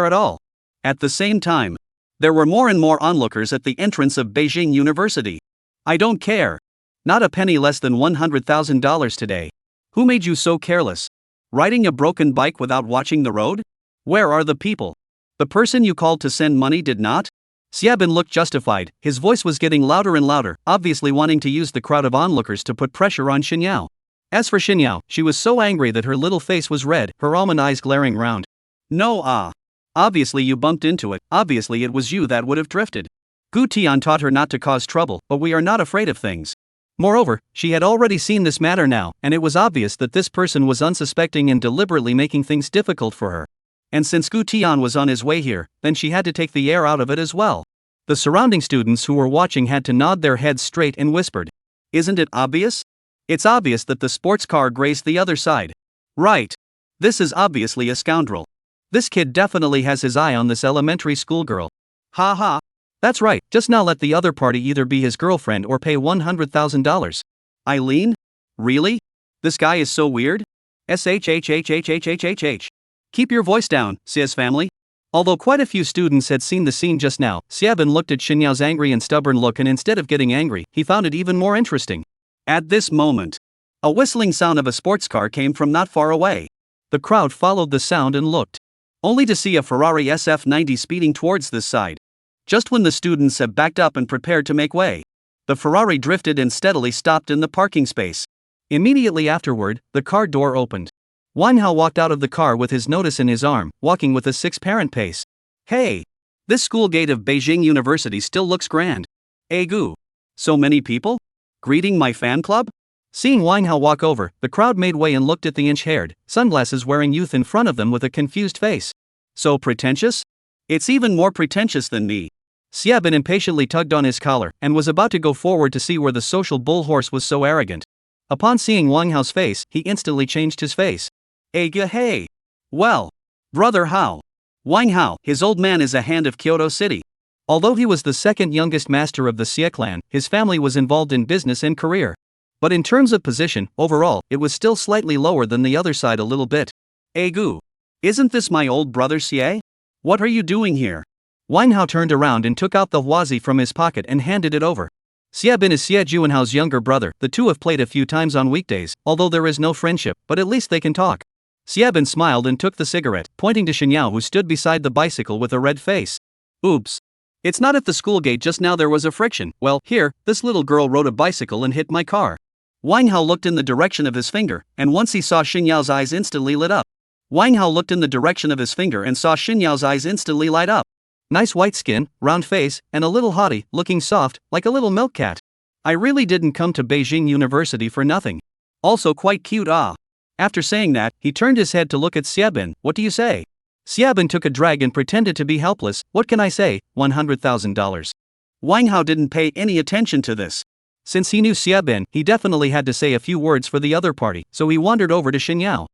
at all. At the same time, there were more and more onlookers at the entrance of Beijing University. I don't care. Not a penny less than $100,000 today. Who made you so careless? Riding a broken bike without watching the road? Where are the people? The person you called to send money did not? Xiaobin looked justified, his voice was getting louder and louder, obviously wanting to use the crowd of onlookers to put pressure on Xinyao. As for Xinyao, she was so angry that her little face was red, her almond eyes glaring round. No obviously you bumped into it, obviously it was you that would have drifted. Gu Tian taught her not to cause trouble, but we are not afraid of things. Moreover, she had already seen this matter now, and it was obvious that this person was unsuspecting and deliberately making things difficult for her. And since Gu Tian was on his way here, then she had to take the air out of it as well. The surrounding students who were watching had to nod their heads straight and whispered. Isn't it obvious? It's obvious that the sports car grazed the other side. Right. This is obviously a scoundrel. This kid definitely has his eye on this elementary school girl. Ha ha. That's right, just now let the other party either be his girlfriend or pay $100,000. Eileen? Really? This guy is so weird? SHHHHHHHH. Keep your voice down, Xia's family. Although quite a few students had seen the scene just now, Xiaobin looked at Xinyao's angry and stubborn look, and instead of getting angry, he found it even more interesting. At this moment, a whistling sound of a sports car came from not far away. The crowd followed the sound and looked, only to see a Ferrari SF90 speeding towards this side. Just when the students had backed up and prepared to make way, the Ferrari drifted and steadily stopped in the parking space. Immediately afterward, the car door opened. Wanhao walked out of the car with his notice in his arm, walking with a 6-parent pace. Hey! This school gate of Beijing University still looks grand. Egu. So many people? Greeting my fan club? Seeing Wang Hao walk over, the crowd made way and looked at the inch-haired, sunglasses-wearing youth in front of them with a confused face. So pretentious? It's even more pretentious than me. Xiabin impatiently tugged on his collar and was about to go forward to see where the social bull horse was so arrogant. Upon seeing Wang Hao's face, he instantly changed his face. Ega hey. Well. Brother Hao. Wang Hao, his old man is a hand of Kyoto City. Although he was the second youngest master of the Xie clan, his family was involved in business and career. But in terms of position, overall, it was still slightly lower than the other side a little bit. Egu. Isn't this my old brother Xie? What are you doing here? Wang Hao turned around and took out the huazi from his pocket and handed it over. Xiabin is Xie Juanhao's younger brother. The two have played a few times on weekdays, although there is no friendship, but at least they can talk. Xiabin smiled and took the cigarette, pointing to Xinyao who stood beside the bicycle with a red face. Oops. It's not at the school gate, just now there was a friction. Well, here, this little girl rode a bicycle and hit my car. Wang Hao looked in the direction of his finger, and once he saw Xinyao's eyes instantly lit up. Wang Hao looked in the direction of his finger and saw Xinyao's eyes instantly light up. Nice white skin, round face, and a little haughty, looking soft, like a little milk cat. I really didn't come to Beijing University for nothing. Also quite cute ah. After saying that, he turned his head to look at Xiabin. What do you say? Xiabin took a drag and pretended to be helpless. What can I say? $100,000. Wang Hao didn't pay any attention to this. Since he knew Xiabin, he definitely had to say a few words for the other party, so he wandered over to Xinyao.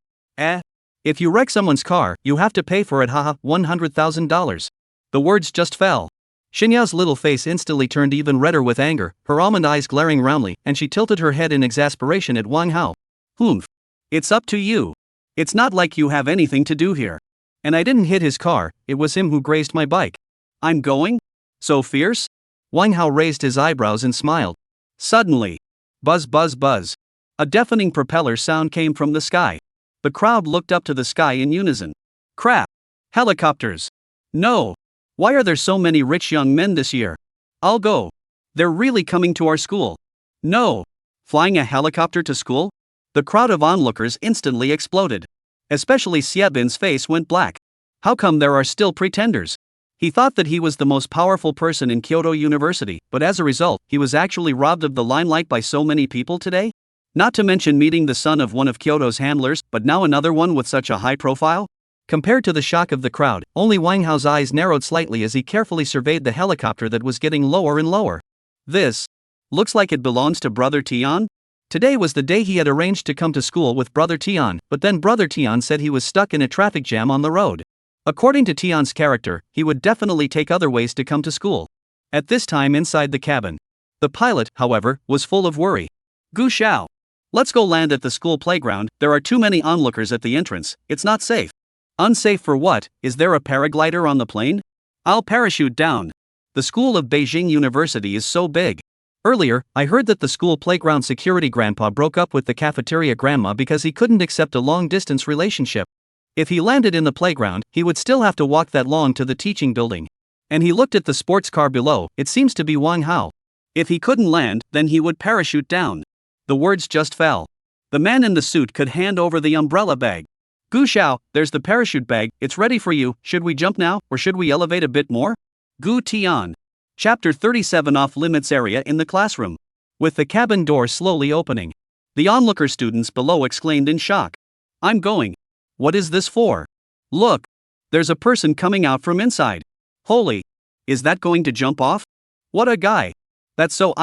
If you wreck someone's car, you have to pay for it, haha, $100,000. The words just fell. Xinyao's little face instantly turned even redder with anger, her almond eyes glaring roundly, and she tilted her head in exasperation at Wang Hao. Humph. It's up to you. It's not like you have anything to do here. And I didn't hit his car, it was him who grazed my bike. I'm going? So fierce? Wang Hao raised his eyebrows and smiled. Suddenly. Buzz buzz buzz. A deafening propeller sound came from the sky. The crowd looked up to the sky in unison. Crap. Helicopters. No. Why are there so many rich young men this year? I'll go. They're really coming to our school. No. Flying a helicopter to school? The crowd of onlookers instantly exploded. Especially Xiabin's face went black. How come there are still pretenders? He thought that he was the most powerful person in Kyoto University, but as a result, he was actually robbed of the limelight by so many people today? Not to mention meeting the son of one of Kyoto's handlers, but now another one with such a high profile? Compared to the shock of the crowd, only Wang Hao's eyes narrowed slightly as he carefully surveyed the helicopter that was getting lower and lower. This looks like it belongs to Brother Tian? Today was the day he had arranged to come to school with Brother Tian, but then Brother Tian said he was stuck in a traffic jam on the road. According to Tian's character, he would definitely take other ways to come to school. At this time inside the cabin, the pilot, however, was full of worry. Gu Xiao. Let's go land at the school playground, there are too many onlookers at the entrance, it's not safe. Unsafe for what? Is there a paraglider on the plane? I'll parachute down. The school of Beijing University is so big. Earlier, I heard that the school playground security grandpa broke up with the cafeteria grandma because he couldn't accept a long-distance relationship. If he landed in the playground, he would still have to walk that long to the teaching building. And he looked at the sports car below, it seems to be Wang Hao. If he couldn't land, then he would parachute down. The words just fell. The man in the suit could hand over the umbrella bag. Gu Xiao, there's the parachute bag, it's ready for you, should we jump now, or should we elevate a bit more? Gu Tian. Chapter 37 Off-limits area in the classroom. With the cabin door slowly opening, the onlooker students below exclaimed in shock. I'm going. What is this for? Look. There's a person coming out from inside. Holy. Is that going to jump off? What a guy. That's so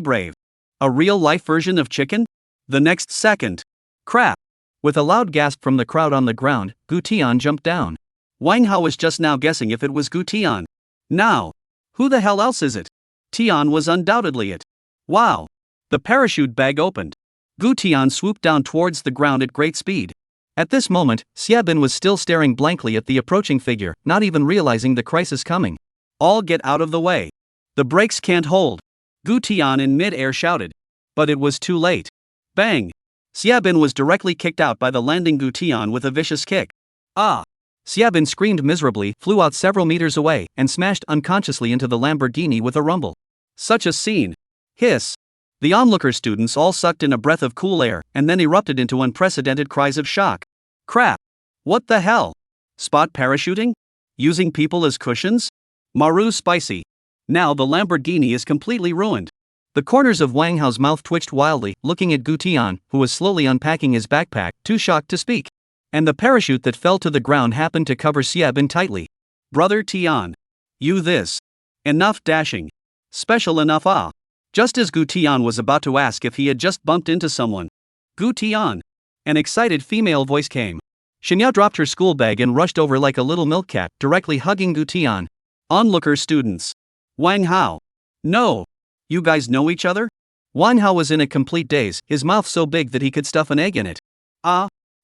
brave. A real-life version of chicken? The next second. Crap. With a loud gasp from the crowd on the ground, Gu Tian jumped down. Wang Hao was just now guessing if it was Gu Tian. Now. Who the hell else is it? Tian was undoubtedly it. Wow. The parachute bag opened. Gu Tian swooped down towards the ground at great speed. At this moment, Xiabin was still staring blankly at the approaching figure, not even realizing the crisis coming. All get out of the way. The brakes can't hold. Gu Tian in mid-air shouted. But it was too late. Bang. Xiabin was directly kicked out by the landing Gu Tian with a vicious kick. Ah! Xiabin screamed miserably, flew out several meters away, and smashed unconsciously into the Lamborghini with a rumble. Such a scene. Hiss. The onlooker students all sucked in a breath of cool air, and then erupted into unprecedented cries of shock. Crap! What the hell? Spot parachuting? Using people as cushions? Maru spicy. Now the Lamborghini is completely ruined. The corners of Wang Hao's mouth twitched wildly, looking at Gu Tian, who was slowly unpacking his backpack, too shocked to speak. And the parachute that fell to the ground happened to cover Xiebin tightly. Brother Tian. You this. Enough dashing. Special enough ah. Just as Gu Tian was about to ask if he had just bumped into someone. Gu Tian. An excited female voice came. Xinyao dropped her school bag and rushed over like a little milk cat, directly hugging Gu Tian. Onlooker students. Wang Hao. No. You guys know each other? Wang Hao was in a complete daze, his mouth so big that he could stuff an egg in it.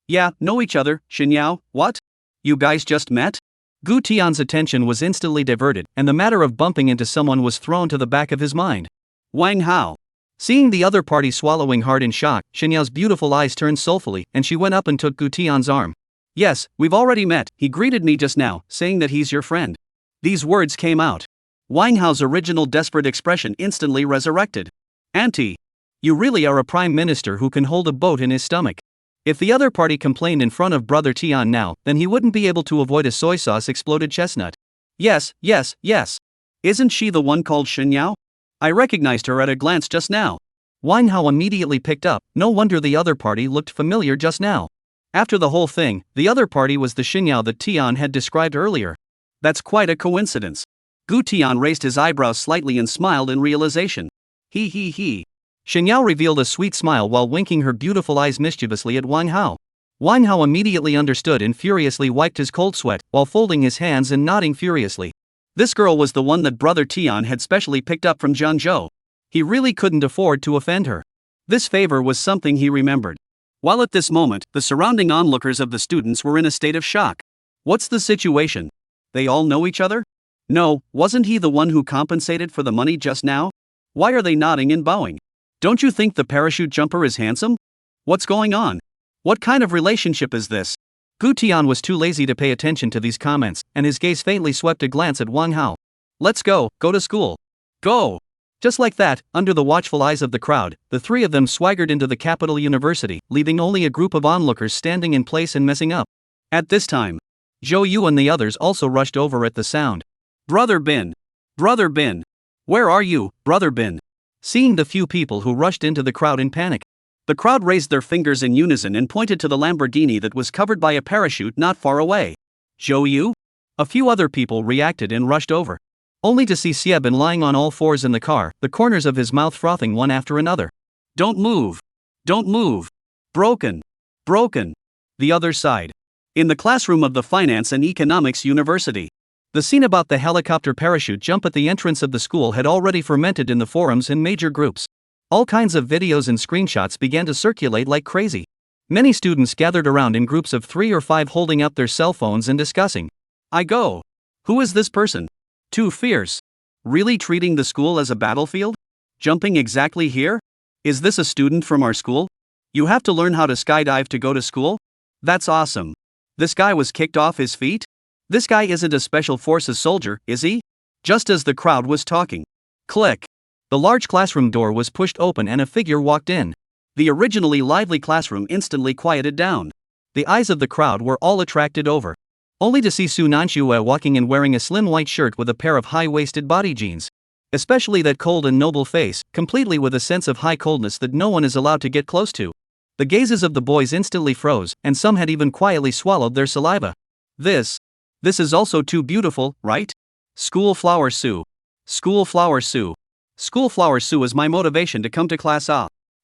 Yeah, know each other, Xinyao, what? You guys just met? Gu Tian's attention was instantly diverted, and the matter of bumping into someone was thrown to the back of his mind. Wang Hao. Seeing the other party swallowing hard in shock, Xinyao's beautiful eyes turned soulfully, and she went up and took Gu Tian's arm. Yes, we've already met, he greeted me just now, saying that he's your friend. These words came out. Wang Hao's original desperate expression instantly resurrected. Auntie. You really are a prime minister who can hold a boat in his stomach. If the other party complained in front of Brother Tian now, then he wouldn't be able to avoid a soy sauce exploded chestnut. Yes. Isn't she the one called Xinyao? I recognized her at a glance just now. Wang Hao immediately picked up, no wonder the other party looked familiar just now. After the whole thing, the other party was the Xinyao that Tian had described earlier. That's quite a coincidence. Gu Tian raised his eyebrows slightly and smiled in realization. He. Xinyao revealed a sweet smile while winking her beautiful eyes mischievously at Wang Hao. Wang Hao immediately understood and furiously wiped his cold sweat, while folding his hands and nodding furiously. This girl was the one that Brother Tian had specially picked up from Zhangzhou. He really couldn't afford to offend her. This favor was something he remembered. While at this moment, the surrounding onlookers of the students were in a state of shock. What's the situation? They all know each other? No, wasn't he the one who compensated for the money just now? Why are they nodding and bowing? Don't you think the parachute jumper is handsome? What's going on? What kind of relationship is this? Gu Tian was too lazy to pay attention to these comments, and his gaze faintly swept a glance at Wang Hao. Let's go to school. Go! Just like that, under the watchful eyes of the crowd, the three of them swaggered into the capital university, leaving only a group of onlookers standing in place and messing up. At this time, Zhou Yu and the others also rushed over at the sound. Brother Bin! Where are you, Brother Bin? Seeing the few people who rushed into the crowd in panic, the crowd raised their fingers in unison and pointed to the Lamborghini that was covered by a parachute not far away. Zhou Yu? A few other people reacted and rushed over, only to see Xiebin lying on all fours in the car, the corners of his mouth frothing one after another. Don't move! Broken! The other side. In the classroom of the Finance and Economics University. The scene about the helicopter parachute jump at the entrance of the school had already fermented in the forums in major groups. All kinds of videos and screenshots began to circulate like crazy. Many students gathered around in groups of 3 or 5 holding up their cell phones and discussing. Who is this person? Too fierce. Really treating the school as a battlefield? Jumping exactly here? Is this a student from our school? You have to learn how to skydive to go to school? That's awesome. This guy was kicked off his feet? This guy isn't a special forces soldier, is he? Just as the crowd was talking. Click. The large classroom door was pushed open and a figure walked in. The originally lively classroom instantly quieted down. The eyes of the crowd were all attracted over, only to see Su Nanxue walking in wearing a slim white shirt with a pair of high-waisted body jeans. Especially that cold and noble face, completely with a sense of high coldness that no one is allowed to get close to. The gazes of the boys instantly froze, and some had even quietly swallowed their saliva. This is also too beautiful, right? School Flower Su is my motivation to come to class.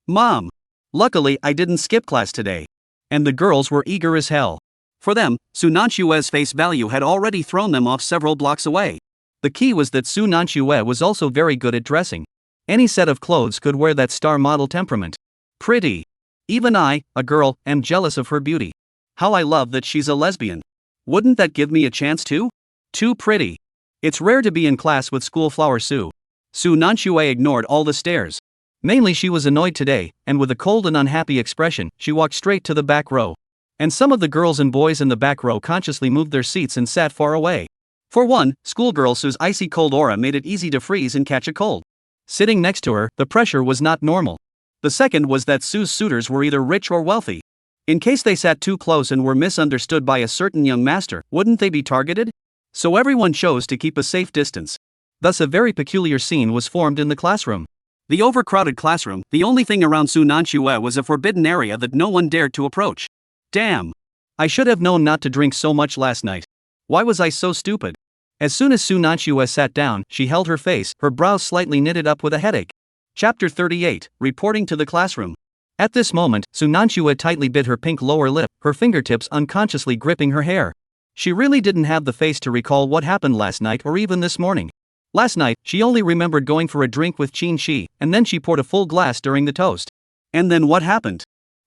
Mom! Luckily, I didn't skip class today. And the girls were eager as hell. For them, Su Nanxue's face value had already thrown them off several blocks away. The key was that Su Nanxue was also very good at dressing. Any set of clothes could wear that star model temperament. Pretty. Even I, a girl, am jealous of her beauty. How I love that she's a lesbian. Wouldn't that give me a chance too? Too pretty. It's rare to be in class with School Flower Su. Su Nanxue ignored all the stares. Mainly she was annoyed today, and with a cold and unhappy expression, she walked straight to the back row. And some of the girls and boys in the back row consciously moved their seats and sat far away. For one, schoolgirl Su's icy cold aura made it easy to freeze and catch a cold. Sitting next to her, the pressure was not normal. The second was that Su's suitors were either rich or wealthy. In case they sat too close and were misunderstood by a certain young master, wouldn't they be targeted? So everyone chose to keep a safe distance. Thus, a very peculiar scene was formed in the classroom. The overcrowded classroom, the only thing around Su Nanxue was a forbidden area that no one dared to approach. Damn. I should have known not to drink so much last night. Why was I so stupid? As soon as Su Nanxue sat down, she held her face, her brows slightly knitted up with a headache. Chapter 38, Reporting to the Classroom. At this moment, Su Nanxue tightly bit her pink lower lip, her fingertips unconsciously gripping her hair. She really didn't have the face to recall what happened last night or even this morning. Last night, she only remembered going for a drink with Qin Shi, and then she poured a full glass during the toast. And then what happened?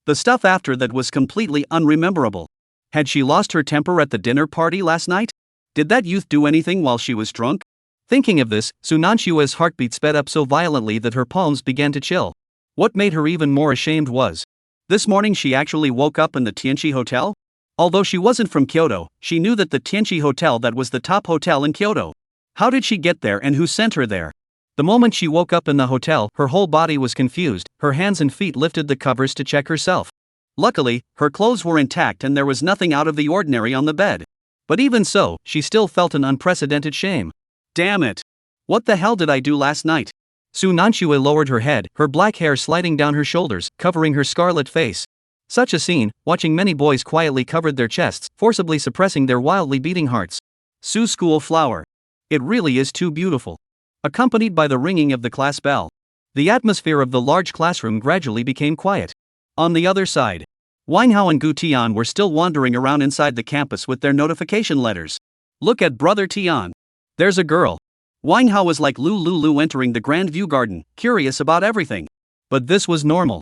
The stuff after that was completely unrememberable. Had she lost her temper at the dinner party last night? Did that youth do anything while she was drunk? Thinking of this, Su Nanxue's heartbeat sped up so violently that her palms began to chill. What made her even more ashamed was, this morning she actually woke up in the Tianchi Hotel? Although she wasn't from Kyoto, she knew that the Tianchi Hotel that was the top hotel in Kyoto. How did she get there and who sent her there? The moment she woke up in the hotel, her whole body was confused, her hands and feet lifted the covers to check herself. Luckily, her clothes were intact and there was nothing out of the ordinary on the bed. But even so, she still felt an unprecedented shame. Damn it. What the hell did I do last night? Su Nanxue lowered her head, her black hair sliding down her shoulders, covering her scarlet face. Such a scene, watching many boys quietly covered their chests, forcibly suppressing their wildly beating hearts. Su's school flower. It really is too beautiful. Accompanied by the ringing of the class bell. The atmosphere of the large classroom gradually became quiet. On the other side, Wang Hao and Gu Tian were still wandering around inside the campus with their notification letters. Look at Brother Tian. There's a girl. Wang Hao was like Lulu entering the Grand View Garden, curious about everything. But this was normal.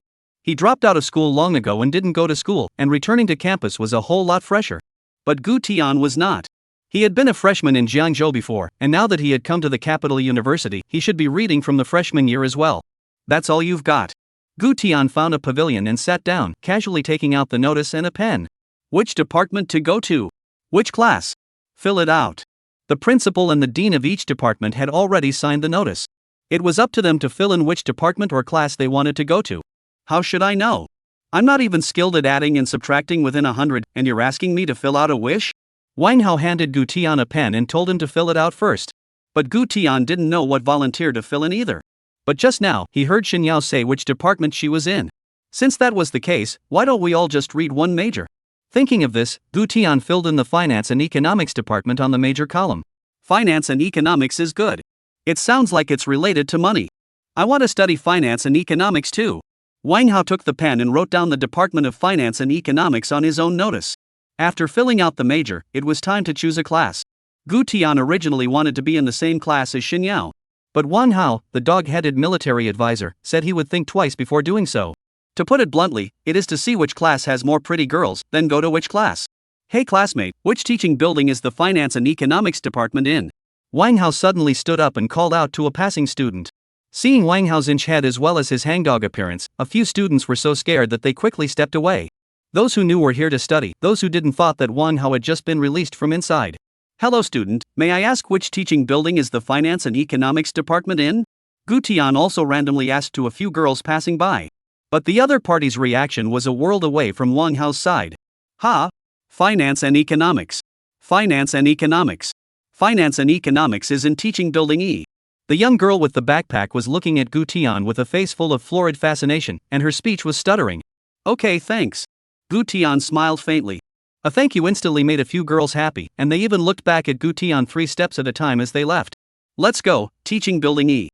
He dropped out of school long ago and didn't go to school, and returning to campus was a whole lot fresher. But Gu Tian was not. He had been a freshman in Jiangzhou before, and now that he had come to the capital university, he should be reading from the freshman year as well. That's all you've got. Gu Tian found a pavilion and sat down, casually taking out the notice and a pen. Which department to go to? Which class? Fill it out. The principal and the dean of each department had already signed the notice. It was up to them to fill in which department or class they wanted to go to. How should I know? I'm not even skilled at adding and subtracting within 100, and you're asking me to fill out a wish? Wang Hao handed Gu Tian a pen and told him to fill it out first. But Gu Tian didn't know what volunteer to fill in either. But just now, he heard Xin Yao say which department she was in. Since that was the case, why don't we all just read one major? Thinking of this, Gu Tian filled in the finance and economics department on the major column. Finance and economics is good. It sounds like it's related to money. I want to study finance and economics too. Wang Hao took the pen and wrote down the Department of Finance and Economics on his own notice. After filling out the major, it was time to choose a class. Gu Tian originally wanted to be in the same class as Xin Yao. But Wang Hao, the dog-headed military advisor, said he would think twice before doing so. To put it bluntly, it is to see which class has more pretty girls, then go to which class. Hey classmate, which teaching building is the Finance and Economics department in? Wang Hao suddenly stood up and called out to a passing student. Seeing Wang Hao's inch head as well as his hangdog appearance, a few students were so scared that they quickly stepped away. Those who knew were here to study, those who didn't thought that Wang Hao had just been released from inside. Hello student, may I ask which teaching building is the Finance and Economics department in? Gu Tian also randomly asked to a few girls passing by. But the other party's reaction was a world away from Wang Hao's side. Ha! Finance and Economics. Finance and Economics. Finance and Economics is in teaching building E. The young girl with the backpack was looking at Gu Tian with a face full of florid fascination, and her speech was stuttering. Okay, thanks. Gu Tian smiled faintly. A thank you instantly made a few girls happy, and they even looked back at Gu Tian 3 steps at a time as they left. Let's go, teaching building E.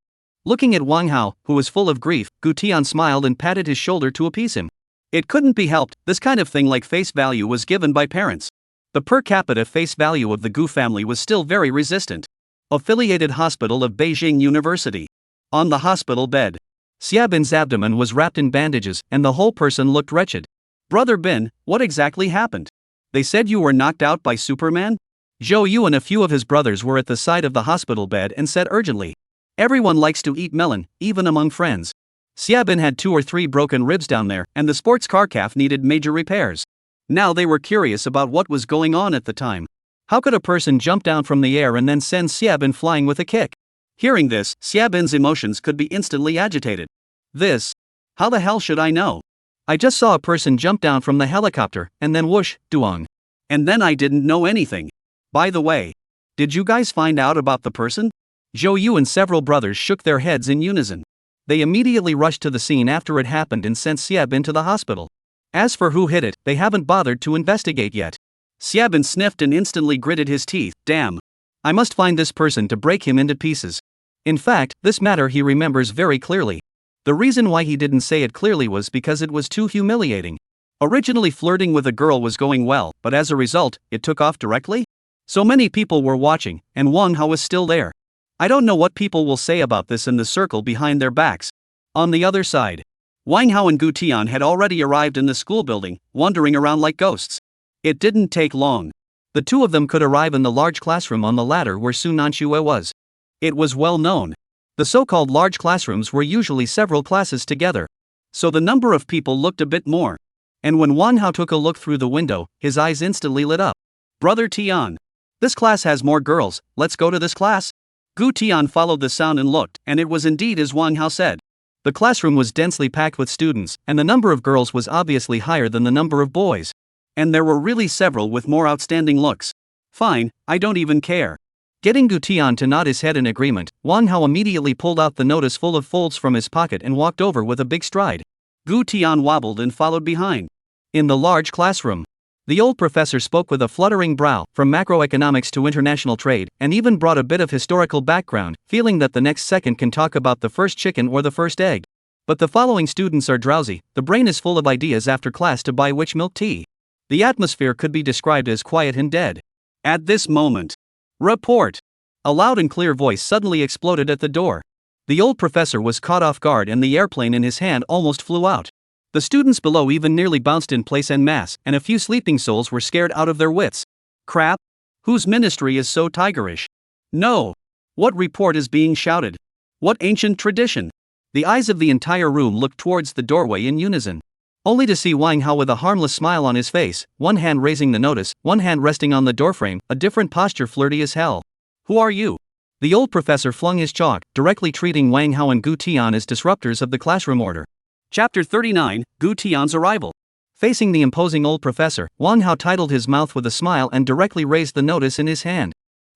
Looking at Wang Hao, who was full of grief, Gu Tian smiled and patted his shoulder to appease him. It couldn't be helped, this kind of thing like face value was given by parents. The per capita face value of the Gu family was still very resistant. Affiliated Hospital of Beijing University. On the hospital bed, Xia Bin's abdomen was wrapped in bandages, and the whole person looked wretched. Brother Bin, what exactly happened? They said you were knocked out by Superman? Zhou Yu and a few of his brothers were at the side of the hospital bed and said urgently. Everyone likes to eat melon, even among friends. Xia Bin had 2 or 3 broken ribs down there, and the sports car calf needed major repairs. Now they were curious about what was going on at the time. How could a person jump down from the air and then send Xia Bin flying with a kick? Hearing this, Xia Bin's emotions could be instantly agitated. This? How the hell should I know? I just saw a person jump down from the helicopter, and then whoosh, duong. And then I didn't know anything. By the way, Did you guys find out about the person? Zhou Yu and several brothers shook their heads in unison. They immediately rushed to the scene after it happened and sent Xieb into the hospital. As for who hit it, they haven't bothered to investigate yet. Xiebin sniffed and instantly gritted his teeth. Damn. I must find this person to break him into pieces. In fact, this matter he remembers very clearly. The reason why he didn't say it clearly was because it was too humiliating. Originally flirting with a girl was going well, but as a result, it took off directly? So many people were watching, and Wang Hao was still there. I don't know what people will say about this in the circle behind their backs. On the other side, Wang Hao and Gu Tian had already arrived in the school building, wandering around like ghosts. It didn't take long. The two of them could arrive in the large classroom on the ladder where Su Nanxue was. It was well known. The so-called large classrooms were usually several classes together. So the number of people looked a bit more. And when Wang Hao took a look through the window, his eyes instantly lit up. Brother Tian. This class has more girls, let's go to this class. Gu Tian followed the sound and looked, and it was indeed as Wang Hao said. The classroom was densely packed with students, and the number of girls was obviously higher than the number of boys. And there were really several with more outstanding looks. Fine, I don't even care. Getting Gu Tian to nod his head in agreement, Wang Hao immediately pulled out the notice full of folds from his pocket and walked over with a big stride. Gu Tian wobbled and followed behind. In the large classroom, the old professor spoke with a fluttering brow, from macroeconomics to international trade, and even brought a bit of historical background, feeling that the next second can talk about the first chicken or the first egg. But the following students are drowsy, the brain is full of ideas after class to buy witch milk tea. The atmosphere could be described as quiet and dead. At this moment, report! A loud and clear voice suddenly exploded at the door. The old professor was caught off guard and the airplane in his hand almost flew out. The students below even nearly bounced in place en masse, and a few sleeping souls were scared out of their wits. Crap! Whose ministry is so tigerish? No! What report is being shouted? What ancient tradition? The eyes of the entire room looked towards the doorway in unison. Only to see Wang Hao with a harmless smile on his face, one hand raising the notice, one hand resting on the doorframe, a different posture flirty as hell. Who are you? The old professor flung his chalk, directly treating Wang Hao and Gu Tian as disruptors of the classroom order. Chapter 39, Gu Tian's Arrival. Facing the imposing old professor, Wang Hao titled his mouth with a smile and directly raised the notice in his hand.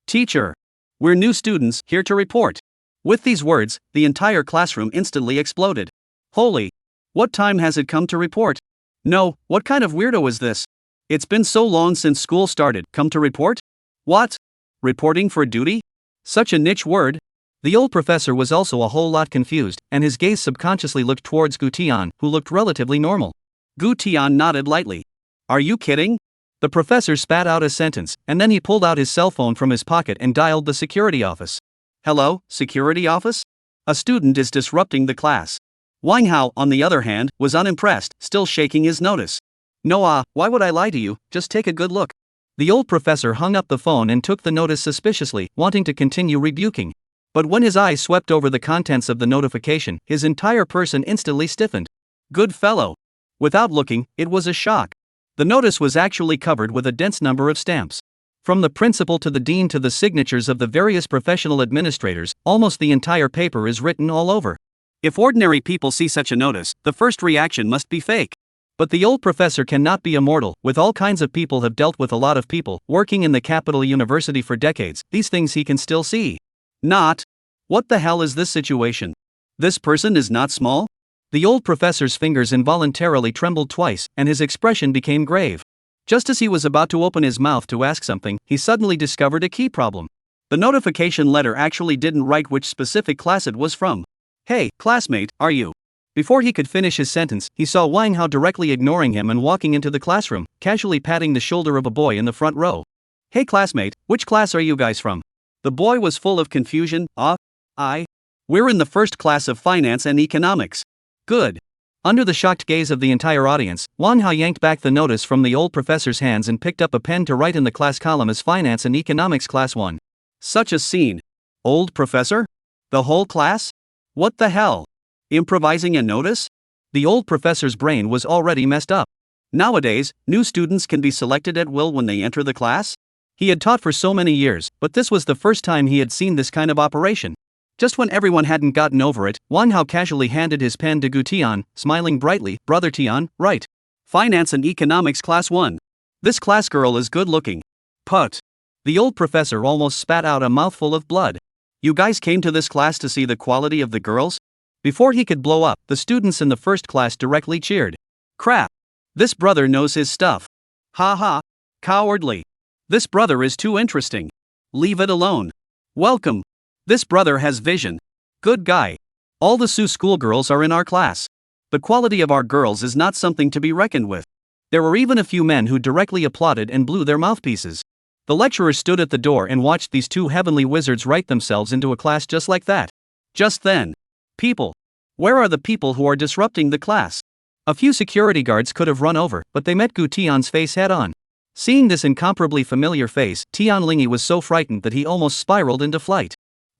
Teacher! We're new students, here to report. With these words, the entire classroom instantly exploded. Holy! What time has it come to report? No, what kind of weirdo is this? It's been so long since school started, come to report? What? Reporting for duty? Such a niche word. The old professor was also a whole lot confused, and his gaze subconsciously looked towards Gu Tian, who looked relatively normal. Gu Tian nodded lightly. Are you kidding? The professor spat out a sentence, and then he pulled out his cell phone from his pocket and dialed the security office. Hello, security office? A student is disrupting the class. Wang Hao, on the other hand, was unimpressed, still shaking his notice. No, why would I lie to you, just take a good look. The old professor hung up the phone and took the notice suspiciously, wanting to continue rebuking. But when his eyes swept over the contents of the notification, his entire person instantly stiffened. Good fellow. Without looking, it was a shock. The notice was actually covered with a dense number of stamps. From the principal to the dean to the signatures of the various professional administrators, almost the entire paper is written all over. If ordinary people see such a notice, the first reaction must be fake. But the old professor cannot be immortal, with all kinds of people have dealt with a lot of people, working in the capital university for decades, these things he can still see. Not. What the hell is this situation? This person is not small? The old professor's fingers involuntarily trembled twice, and his expression became grave. Just as he was about to open his mouth to ask something, he suddenly discovered a key problem. The notification letter actually didn't write which specific class it was from. Hey, classmate, are you? Before he could finish his sentence, he saw Wang Hao directly ignoring him and walking into the classroom, casually patting the shoulder of a boy in the front row. Hey classmate, which class are you guys from? The boy was full of confusion. We're in the first class of finance and economics. Good. Under the shocked gaze of the entire audience, Wang Hao yanked back the notice from the old professor's hands and picked up a pen to write in the class column as Finance and Economics Class 1. Such a scene. Old professor? The whole class? What the hell? Improvising a notice? The old professor's brain was already messed up. Nowadays, new students can be selected at will when they enter the class? He had taught for so many years, but this was the first time he had seen this kind of operation. Just when everyone hadn't gotten over it, Wang Hao casually handed his pen to Gu Tian, smiling brightly. Brother Tian, right. Finance and Economics Class 1. This class girl is good looking. Put. The old professor almost spat out a mouthful of blood. You guys came to this class to see the quality of the girls? Before he could blow up, the students in the first class directly cheered. Crap. This brother knows his stuff. Ha ha. Cowardly. This brother is too interesting. Leave it alone. Welcome. This brother has vision. Good guy. All the Sioux schoolgirls are in our class. The quality of our girls is not something to be reckoned with. There were even a few men who directly applauded and blew their mouthpieces. The lecturer stood at the door and watched these two heavenly wizards write themselves into a class just like that. Just then. People. Where are the people who are disrupting the class? A few security guards could have run over, but they met Gu Tian's face head on. Seeing this incomparably familiar face, Tian Lingy was so frightened that he almost spiraled into flight.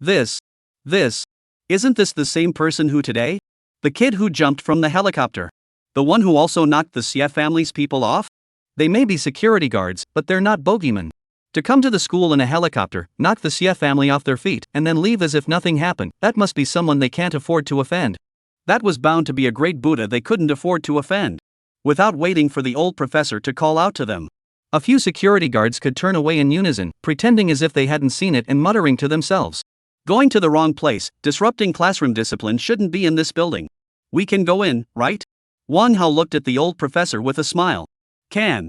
Isn't this the same person who today? The kid who jumped from the helicopter. The one who also knocked the Xie family's people off? They may be security guards, but they're not bogeymen. To come to the school in a helicopter, knock the Xie family off their feet, and then leave as if nothing happened, that must be someone they can't afford to offend. That was bound to be a great Buddha they couldn't afford to offend. Without waiting for the old professor to call out to them, a few security guards could turn away in unison, pretending as if they hadn't seen it and muttering to themselves. Going to the wrong place, disrupting classroom discipline shouldn't be in this building. We can go in, right? Wang Hao looked at the old professor with a smile. Can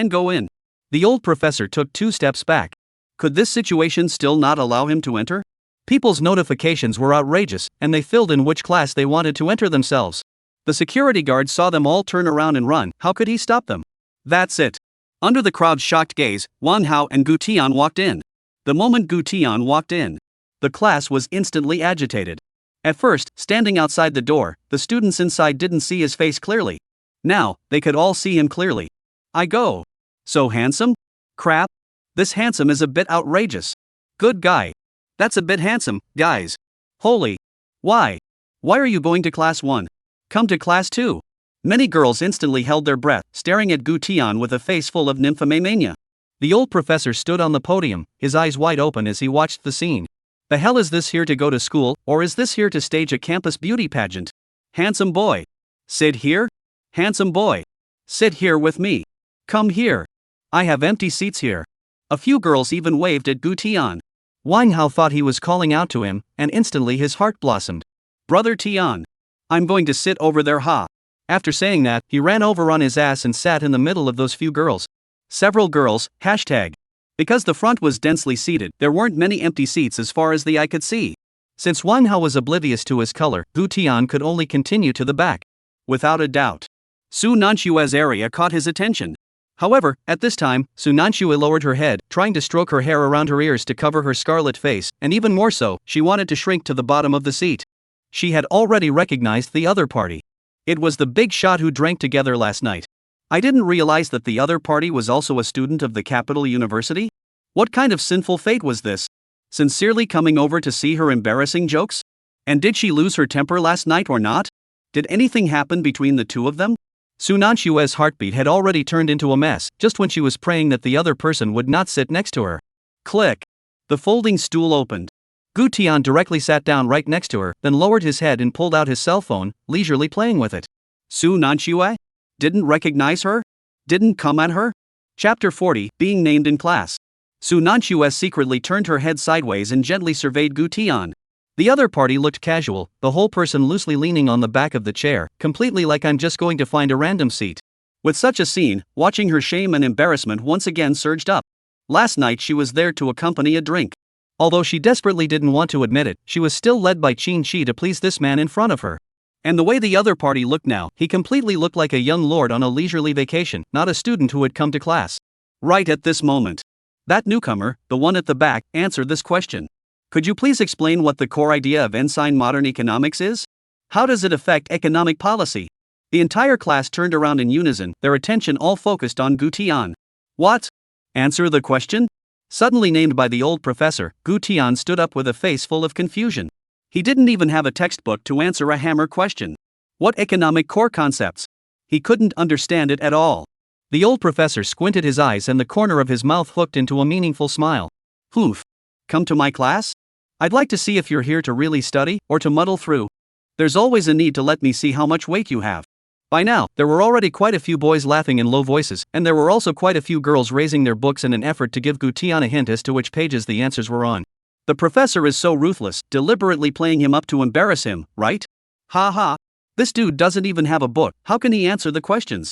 go in. The old professor took 2 steps back. Could this situation still not allow him to enter? People's notifications were outrageous, and they filled in which class they wanted to enter themselves. The security guard saw them all turn around and run. How could he stop them? That's it. Under the crowd's shocked gaze, Wang Hao and Gu Tian walked in. The moment Gu Tian walked in, the class was instantly agitated. At first, standing outside the door, the students inside didn't see his face clearly. Now, they could all see him clearly. I go. So handsome? Crap. This handsome is a bit outrageous. Good guy. That's a bit handsome, guys. Holy. Why? Why are you going to class 1? Come to class 2. Many girls instantly held their breath, staring at Gu Tian with a face full of nymphomania. The old professor stood on the podium, his eyes wide open as he watched the scene. The hell is this here to go to school, or is this here to stage a campus beauty pageant? Handsome boy. Sit here? Handsome boy. Sit here with me. Come here. I have empty seats here. A few girls even waved at Gu Tian. Wang Hao thought he was calling out to him, and instantly his heart blossomed. Brother Tian. I'm going to sit over there ha. After saying that, he ran over on his ass and sat in the middle of those few girls. Several girls, hashtag. Because the front was densely seated, there weren't many empty seats as far as the eye could see. Since Wang Hao was oblivious to his color, Gu Tian could only continue to the back. Without a doubt. Su Nanshue's area caught his attention. However, at this time, Su Nanshue lowered her head, trying to stroke her hair around her ears to cover her scarlet face, and even more so, she wanted to shrink to the bottom of the seat. She had already recognized the other party. It was the big shot who drank together last night. I didn't realize that the other party was also a student of the capital university? What kind of sinful fate was this? Sincerely coming over to see her embarrassing jokes? And did she lose her temper last night or not? Did anything happen between the two of them? Su Nanshue's heartbeat had already turned into a mess, just when she was praying that the other person would not sit next to her. Click. The folding stool opened. Gu Tian directly sat down right next to her, then lowered his head and pulled out his cell phone, leisurely playing with it. Su Nanshue? Didn't recognize her? Didn't come at her? Chapter 40, being named in class. Su Nanshue secretly turned her head sideways and gently surveyed Gu Tian. The other party looked casual, the whole person loosely leaning on the back of the chair, completely like I'm just going to find a random seat. With such a scene, watching her shame and embarrassment once again surged up. Last night she was there to accompany a drink. Although she desperately didn't want to admit it, she was still led by Qin Shi to please this man in front of her. And the way the other party looked now, he completely looked like a young lord on a leisurely vacation, not a student who had come to class. Right at this moment. That newcomer, the one at the back, answered this question. Could you please explain what the core idea of Ensign modern economics is? How does it affect economic policy? The entire class turned around in unison, their attention all focused on Gu Tian. What? Answer the question? Suddenly named by the old professor, Gu Tian stood up with a face full of confusion. He didn't even have a textbook to answer a hammer question. What economic core concepts? He couldn't understand it at all. The old professor squinted his eyes and the corner of his mouth hooked into a meaningful smile. Hoof. Come to my class? I'd like to see if you're here to really study, or to muddle through. There's always a need to let me see how much weight you have. By now, there were already quite a few boys laughing in low voices, and there were also quite a few girls raising their books in an effort to give Gu Tian a hint as to which pages the answers were on. The professor is so ruthless, deliberately playing him up to embarrass him, right? Ha ha. This dude doesn't even have a book, how can he answer the questions?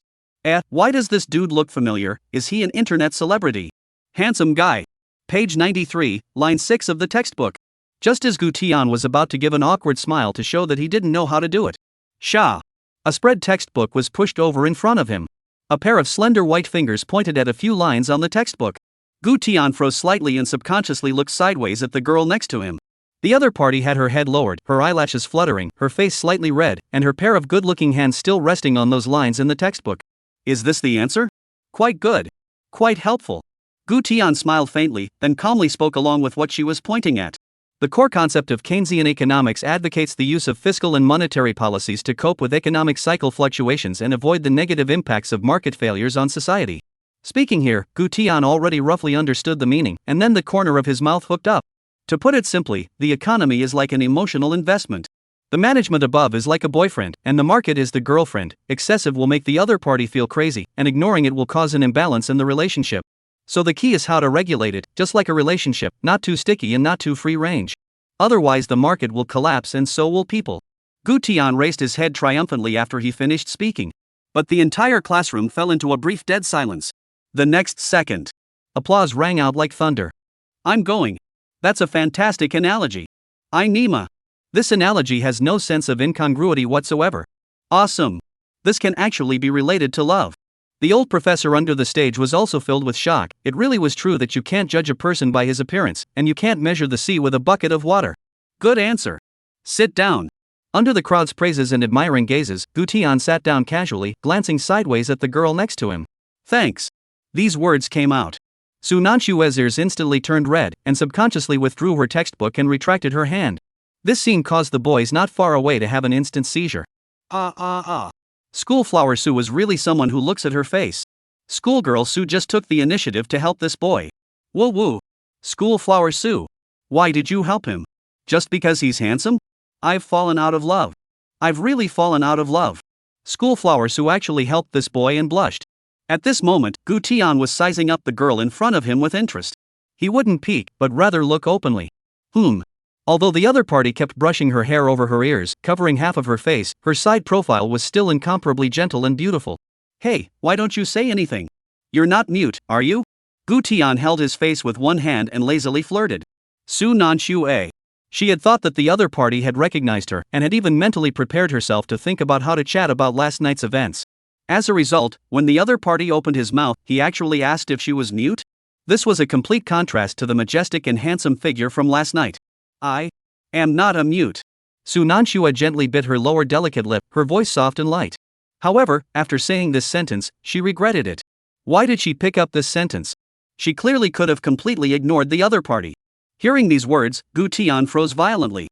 Why does this dude look familiar? Is he an internet celebrity? Handsome guy. Page 93, line 6 of the textbook. Just as Gu Tian was about to give an awkward smile to show that he didn't know how to do it. Sha! A spread textbook was pushed over in front of him. A pair of slender white fingers pointed at a few lines on the textbook. Gu Tian froze slightly and subconsciously looked sideways at the girl next to him. The other party had her head lowered, her eyelashes fluttering, her face slightly red, and her pair of good-looking hands still resting on those lines in the textbook. Is this the answer? Quite good. Quite helpful. Gu Tian smiled faintly, then calmly spoke along with what she was pointing at. The core concept of Keynesian economics advocates the use of fiscal and monetary policies to cope with economic cycle fluctuations and avoid the negative impacts of market failures on society. Speaking here, Gu Tian already roughly understood the meaning, and then the corner of his mouth hooked up. To put it simply, the economy is like an emotional investment. The management above is like a boyfriend, and the market is the girlfriend. Excessive will make the other party feel crazy, and ignoring it will cause an imbalance in the relationship. So the key is how to regulate it, just like a relationship, not too sticky and not too free range. Otherwise the market will collapse and so will people. Gu Tian raised his head triumphantly after he finished speaking. But the entire classroom fell into a brief dead silence. The next second, applause rang out like thunder. I'm going. That's a fantastic analogy. Nima. This analogy has no sense of incongruity whatsoever. Awesome. This can actually be related to love. The old professor under the stage was also filled with shock. It really was true that you can't judge a person by his appearance, and you can't measure the sea with a bucket of water. Good answer. Sit down. Under the crowd's praises and admiring gazes, Gu Tian sat down casually, glancing sideways at the girl next to him. Thanks. These words came out. Su Nanshue's ears instantly turned red, and subconsciously withdrew her textbook and retracted her hand. This scene caused the boys not far away to have an instant seizure. Schoolflower Su was really someone who looks at her face. Schoolgirl Su just took the initiative to help this boy. Woo woo. Schoolflower Su. Why did you help him? Just because he's handsome? I've fallen out of love. I've really fallen out of love. Schoolflower Su actually helped this boy and blushed. At this moment, Gu Tian was sizing up the girl in front of him with interest. He wouldn't peek, but rather look openly. Although the other party kept brushing her hair over her ears, covering half of her face, her side profile was still incomparably gentle and beautiful. Hey, why don't you say anything? You're not mute, are you? Gu Tian held his face with one hand and lazily flirted. Su Nanxue. She had thought that the other party had recognized her, and had even mentally prepared herself to think about how to chat about last night's events. As a result, when the other party opened his mouth, he actually asked if she was mute? This was a complete contrast to the majestic and handsome figure from last night. I am not a mute. Su Nanxue gently bit her lower delicate lip, her voice soft and light. However, after saying this sentence, she regretted it. Why did she pick up this sentence? She clearly could have completely ignored the other party. Hearing these words, Gu Tian froze violently.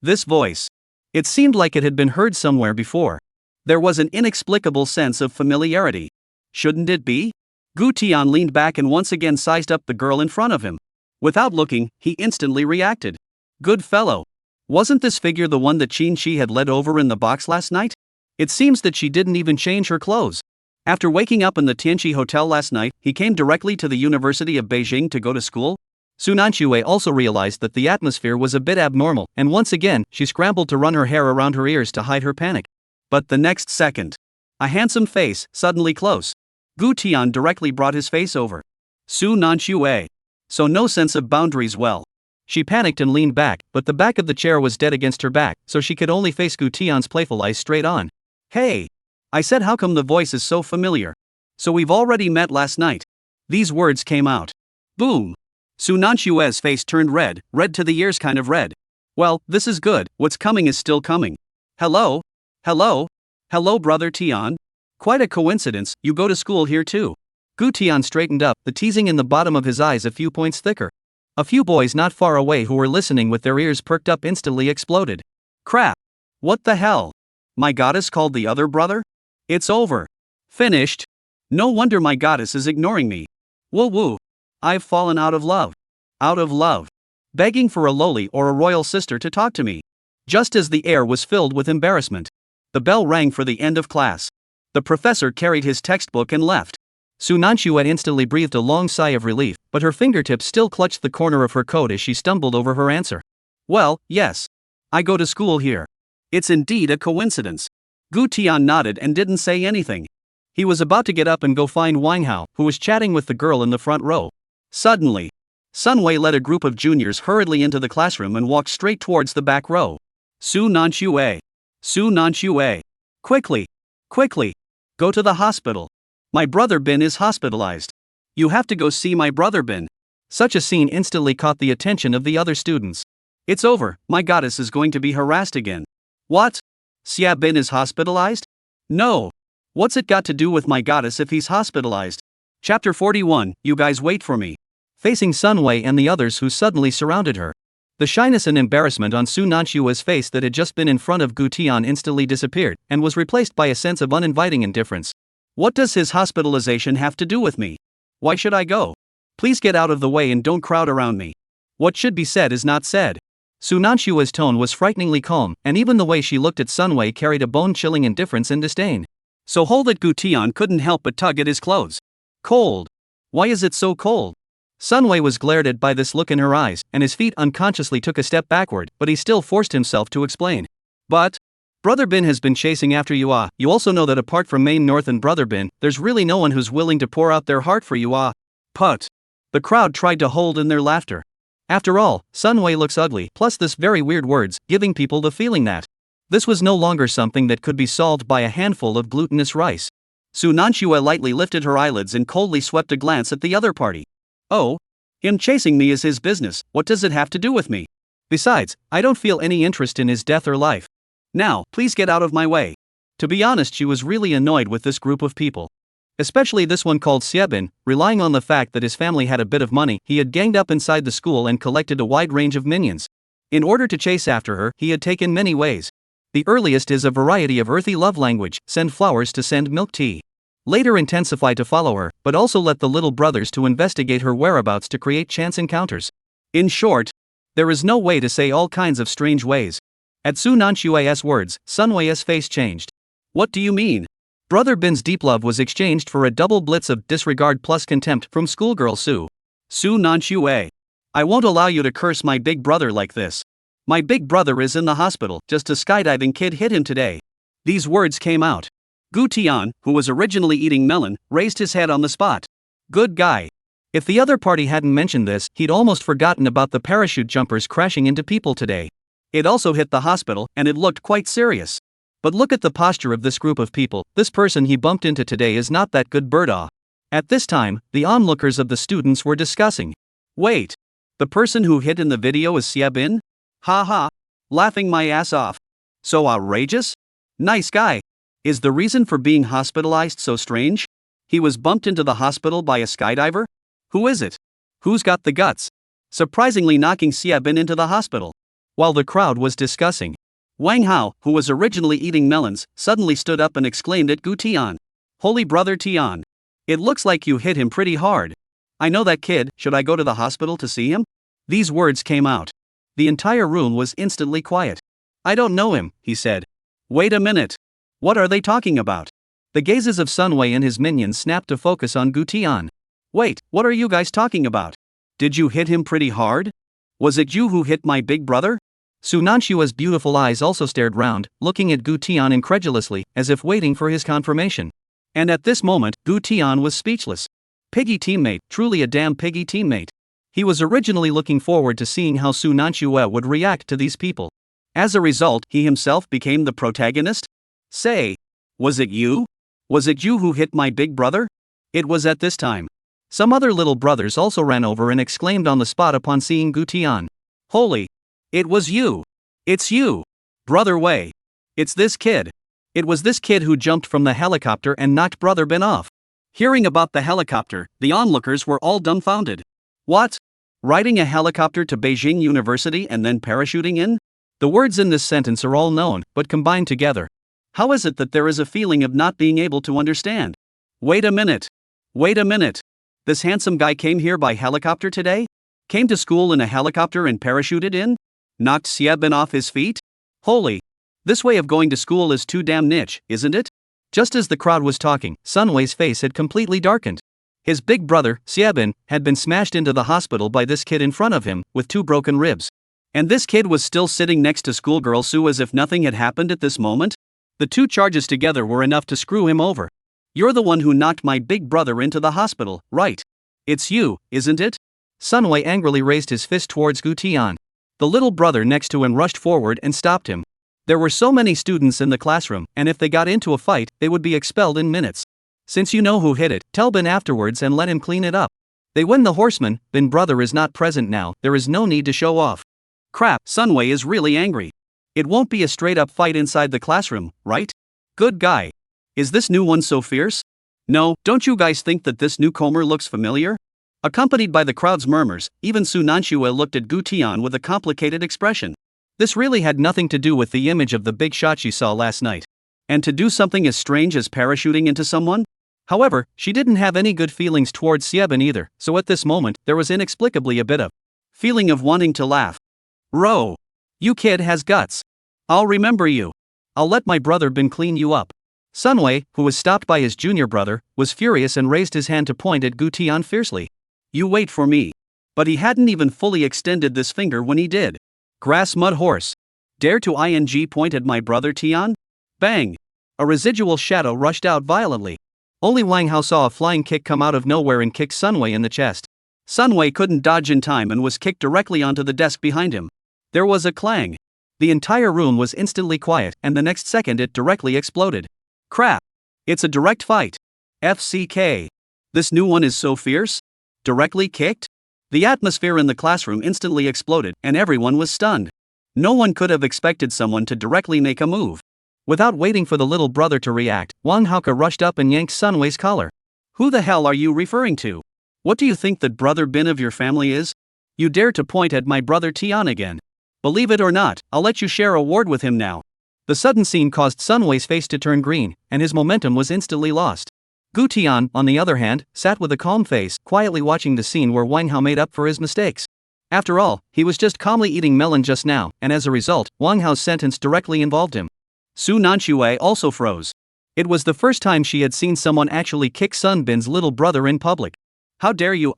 This voice. It seemed like it had been heard somewhere before. There was an inexplicable sense of familiarity. Shouldn't it be? Gu Tian leaned back and once again sized up the girl in front of him. Without looking, he instantly reacted. Good fellow. Wasn't this figure the one that Qin Shi had led over in the box last night? It seems that she didn't even change her clothes. After waking up in the Tianqi Hotel last night, he came directly to the University of Beijing to go to school. Su Nanxue also realized that the atmosphere was a bit abnormal, and once again, she scrambled to run her hair around her ears to hide her panic. But the next second, a handsome face, suddenly close. Gu Tian directly brought his face over. Su Nanxue. So no sense of boundaries well. She panicked and leaned back, but the back of the chair was dead against her back, so she could only face Gu Tian's playful eyes straight on. Hey! I said how come the voice is so familiar? So we've already met last night. These words came out. Boom! Su Nanshue's face turned red to the ears kind of red. Well, this is good, what's coming is still coming. Hello? Hello? Hello brother Tian? Quite a coincidence, you go to school here too. Gu Tian straightened up, the teasing in the bottom of his eyes a few points thicker. A few boys not far away who were listening with their ears perked up instantly exploded. Crap! What the hell? My goddess called the other brother? It's over. Finished. No wonder my goddess is ignoring me. Woo woo. I've fallen out of love. Out of love. Begging for a loli or a royal sister to talk to me. Just as the air was filled with embarrassment. The bell rang for the end of class. The professor carried his textbook and left. Su Nanxue instantly breathed a long sigh of relief, but her fingertips still clutched the corner of her coat as she stumbled over her answer. Well, yes. I go to school here. It's indeed a coincidence. Gu Tian nodded and didn't say anything. He was about to get up and go find Wang Hao, who was chatting with the girl in the front row. Suddenly, Sun Wei led a group of juniors hurriedly into the classroom and walked straight towards the back row. Su Nanxue. Su Nanxue. Quickly. Quickly. Go to the hospital. My brother Bin is hospitalized. You have to go see my brother Bin. Such a scene instantly caught the attention of the other students. It's over, my goddess is going to be harassed again. What? Xia Bin is hospitalized? No. What's it got to do with my goddess if he's hospitalized? Chapter 41, you guys wait for me. Facing Sun Wei and the others who suddenly surrounded her. The shyness and embarrassment on Su Nanxue's face that had just been in front of Gu Tian instantly disappeared, and was replaced by a sense of uninviting indifference. What does his hospitalization have to do with me? Why should I go? Please get out of the way and don't crowd around me. What should be said is not said. Su Nanxue's tone was frighteningly calm, and even the way she looked at Sun Wei carried a bone-chilling indifference and disdain. So hold it. Gu Tian couldn't help but tug at his clothes. Cold. Why is it so cold? Sun Wei was glared at by this look in her eyes, and his feet unconsciously took a step backward, but he still forced himself to explain. But Brother Bin has been chasing after you. You also know that apart from Main North and Brother Bin, there's really no one who's willing to pour out their heart for you. Put. The crowd tried to hold in their laughter. After all, Sun Wei looks ugly, plus this very weird words, giving people the feeling that this was no longer something that could be solved by a handful of glutinous rice. Su Nanxue lightly lifted her eyelids and coldly swept a glance at the other party. Oh? Him chasing me is his business, what does it have to do with me? Besides, I don't feel any interest in his death or life. Now, please get out of my way. To be honest, she was really annoyed with this group of people. Especially this one called Xiebin, relying on the fact that his family had a bit of money, he had ganged up inside the school and collected a wide range of minions. In order to chase after her, he had taken many ways. The earliest is a variety of earthy love language, send flowers to send milk tea. Later intensify to follow her, but also let the little brothers to investigate her whereabouts to create chance encounters. In short, there is no way to say all kinds of strange ways. At Su Nanxue's words, Sun Wei's face changed. What do you mean? Brother Bin's deep love was exchanged for a double blitz of disregard plus contempt from schoolgirl Su. Su Nanxue. I won't allow you to curse my big brother like this. My big brother is in the hospital, just a skydiving kid hit him today. These words came out. Gu Tian, who was originally eating melon, raised his head on the spot. Good guy. If the other party hadn't mentioned this, he'd almost forgotten about the parachute jumpers crashing into people today. It also hit the hospital, and it looked quite serious. But look at the posture of this group of people. This person he bumped into today is not that good bird. At this time, the onlookers of the students were discussing. Wait. The person who hit in the video is Xia Bin? Ha ha. Laughing my ass off. So outrageous? Nice guy. Is the reason for being hospitalized so strange? He was bumped into the hospital by a skydiver? Who is it? Who's got the guts? Surprisingly knocking Xia Bin into the hospital. While the crowd was discussing, Wang Hao, who was originally eating melons, suddenly stood up and exclaimed at Gu Tian. Holy brother Tian. It looks like you hit him pretty hard. I know that kid, should I go to the hospital to see him? These words came out. The entire room was instantly quiet. I don't know him, he said. Wait a minute. What are they talking about? The gazes of Sun Wei and his minions snapped to focus on Gu Tian. Wait, what are you guys talking about? Did you hit him pretty hard? Was it you who hit my big brother? Su Nanxue's beautiful eyes also stared round, looking at Gu Tian incredulously, as if waiting for his confirmation. And at this moment, Gu Tian was speechless. Piggy teammate, truly a damn piggy teammate. He was originally looking forward to seeing how Su Nanxue would react to these people. As a result, he himself became the protagonist? Say, was it you? Was it you who hit my big brother? It was at this time. Some other little brothers also ran over and exclaimed on the spot upon seeing Gu Tian. Holy! It was you! It's you! Brother Wei! It's this kid! It was this kid who jumped from the helicopter and knocked Brother Bin off. Hearing about the helicopter, the onlookers were all dumbfounded. What? Riding a helicopter to Beijing University and then parachuting in? The words in this sentence are all known, but combined together. How is it that there is a feeling of not being able to understand? Wait a minute! Wait a minute! This handsome guy came here by helicopter today? Came to school in a helicopter and parachuted in? Knocked Xia Bin off his feet? Holy! This way of going to school is too damn niche, isn't it? Just as the crowd was talking, Sunway's face had completely darkened. His big brother, Xiebin, had been smashed into the hospital by this kid in front of him, with 2 broken ribs. And this kid was still sitting next to schoolgirl Sue as if nothing had happened at this moment? The 2 charges together were enough to screw him over. "You're the one who knocked my big brother into the hospital, right? It's you, isn't it?" Sunway angrily raised his fist towards Gu Tian. The little brother next to him rushed forward and stopped him. There were so many students in the classroom, and if they got into a fight, they would be expelled in minutes. "Since you know who hit it, tell Bin afterwards and let him clean it up." They win the horseman. Bin brother is not present now, there is no need to show off. Crap, Sunway is really angry. It won't be a straight up fight inside the classroom, right? Good guy. Is this new one so fierce? No, don't you guys think that this newcomer looks familiar? Accompanied by the crowd's murmurs, even Su Nanxue looked at Gu Tian with a complicated expression. This really had nothing to do with the image of the big shot she saw last night. And to do something as strange as parachuting into someone? However, she didn't have any good feelings towards Xiebin either, so at this moment, there was inexplicably a bit of feeling of wanting to laugh. "Ro! You kid has guts. I'll remember you. I'll let my brother Bin clean you up." Sunway, who was stopped by his junior brother, was furious and raised his hand to point at Gu Tian fiercely. "You wait for me." But he hadn't even fully extended this finger when he did. "Grass mud horse. Dare to point at my brother Tian?" Bang! A residual shadow rushed out violently. Only Wang Hao saw a flying kick come out of nowhere and kick Sunway in the chest. Sunway couldn't dodge in time and was kicked directly onto the desk behind him. There was a clang. The entire room was instantly quiet, and the next second it directly exploded. Crap! It's a direct fight. FCK. This new one is so fierce? Directly kicked? The atmosphere in the classroom instantly exploded, and everyone was stunned. No one could have expected someone to directly make a move. Without waiting for the little brother to react, Wang Haoke rushed up and yanked Sunway's collar. "Who the hell are you referring to? What do you think that brother Bin of your family is? You dare to point at my brother Tian again? Believe it or not, I'll let you share a ward with him now." The sudden scene caused Sunway's face to turn green, and his momentum was instantly lost. Gu Tian, on the other hand, sat with a calm face, quietly watching the scene where Wang Hao made up for his mistakes. After all, he was just calmly eating melon just now, and as a result, Wang Hao's sentence directly involved him. Su Nanxue also froze. It was the first time she had seen someone actually kick Sun Bin's little brother in public. "How dare you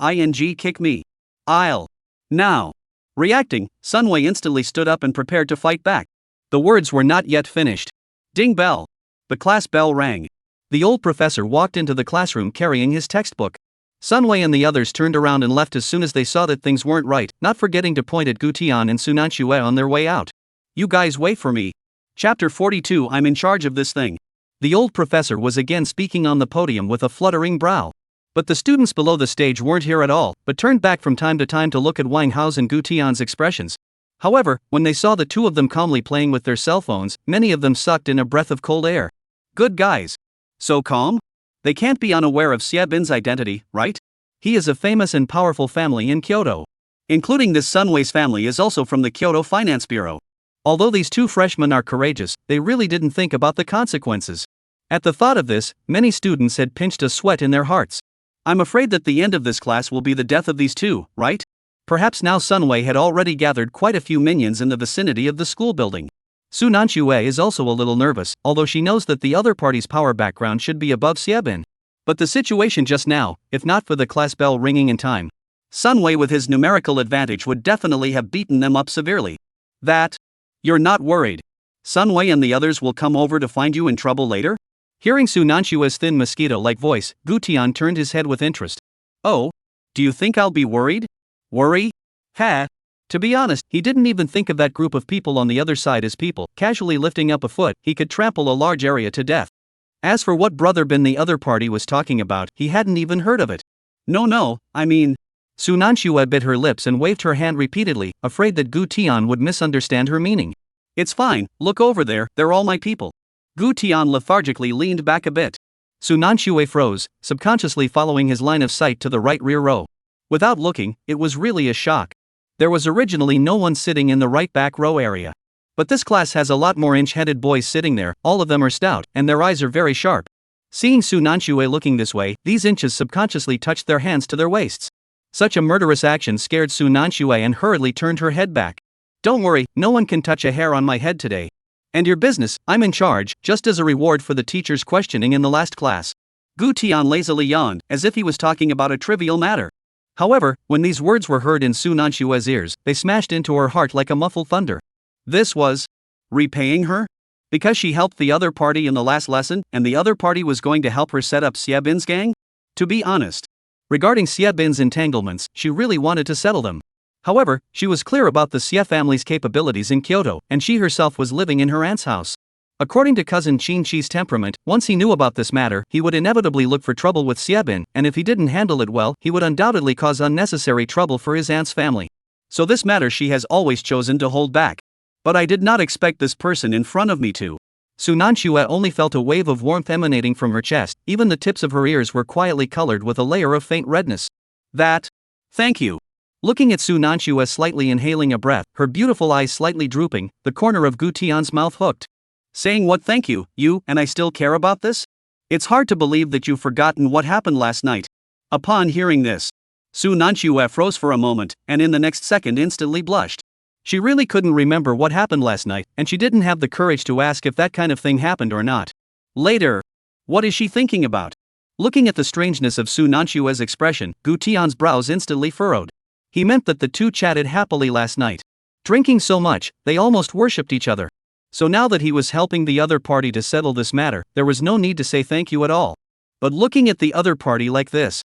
kick me? I'll." Now. Reacting, Sunway instantly stood up and prepared to fight back. The words were not yet finished. Ding bell. The class bell rang. The old professor walked into the classroom carrying his textbook. Sunway and the others turned around and left as soon as they saw that things weren't right, not forgetting to point at Gu Tian and Su Nanxue on their way out. "You guys wait for me. Chapter 42 I'm in charge of this thing." The old professor was again speaking on the podium with a fluttering brow. But the students below the stage weren't here at all, but turned back from time to time to look at Wang Hao's and Gu Tian's expressions. However, when they saw the two of them calmly playing with their cell phones, many of them sucked in a breath of cold air. Good guys. So calm? They can't be unaware of Xiebin's identity, right? He is a famous and powerful family in Kyoto. Including this Sunway's family is also from the Kyoto Finance Bureau. Although these two freshmen are courageous, they really didn't think about the consequences. At the thought of this, many students had pinched a sweat in their hearts. I'm afraid that the end of this class will be the death of these two, right? Perhaps now Sunway had already gathered quite a few minions in the vicinity of the school building. Su Nanxue is also a little nervous, although she knows that the other party's power background should be above Xiebin. But the situation just now, if not for the class bell ringing in time, Sunway with his numerical advantage would definitely have beaten them up severely. That? You're not worried. Sunway and the others will come over to find you in trouble later? Hearing Su Nanxue's thin mosquito-like voice, Gu Tian turned his head with interest. Oh? Do you think I'll be worried? Worry? Ha! To be honest, he didn't even think of that group of people on the other side as people. Casually lifting up a foot, he could trample a large area to death. As for what Brother Bin the other party was talking about, he hadn't even heard of it. No, I mean... Su Nanxue bit her lips and waved her hand repeatedly, afraid that Gu Tian would misunderstand her meaning. It's fine, look over there, they're all my people. Gu Tian lethargically leaned back a bit. Su Nanxue froze, subconsciously following his line of sight to the right rear row. Without looking, it was really a shock. There was originally no one sitting in the right back row area. But this class has a lot more inch-headed boys sitting there, all of them are stout, and their eyes are very sharp. Seeing Su Nanxue looking this way, these inches subconsciously touched their hands to their waists. Such a murderous action scared Su Nanxue and hurriedly turned her head back. Don't worry, no one can touch a hair on my head today. And your business, I'm in charge, just as a reward for the teacher's questioning in the last class. Gu Tian lazily yawned, as if he was talking about a trivial matter. However, when these words were heard in Su Nanshue's ears, they smashed into her heart like a muffled thunder. This was repaying her? Because she helped the other party in the last lesson, and the other party was going to help her set up Xiebin's gang? To be honest, regarding Xiebin's entanglements, she really wanted to settle them. However, she was clear about the Xie family's capabilities in Kyoto, and she herself was living in her aunt's house. According to cousin Qin Shi's temperament, once he knew about this matter, he would inevitably look for trouble with Xiebin, and if he didn't handle it well, he would undoubtedly cause unnecessary trouble for his aunt's family. So this matter she has always chosen to hold back. But I did not expect this person in front of me to. Su Nanxue only felt a wave of warmth emanating from her chest, even the tips of her ears were quietly colored with a layer of faint redness. Thank you. Looking at Su Nanxue slightly inhaling a breath, her beautiful eyes slightly drooping, the corner of Gu Tian's mouth hooked. Saying what thank you, and I still care about this? It's hard to believe that you've forgotten what happened last night. Upon hearing this, Su Nanxue froze for a moment, and in the next second instantly blushed. She really couldn't remember what happened last night, and she didn't have the courage to ask if that kind of thing happened or not. Later. What is she thinking about? Looking at the strangeness of Su Nanshue's expression, Gu Tian's brows instantly furrowed. He meant that the two chatted happily last night. Drinking so much, they almost worshipped each other. So now that he was helping the other party to settle this matter, there was no need to say thank you at all. But looking at the other party like this,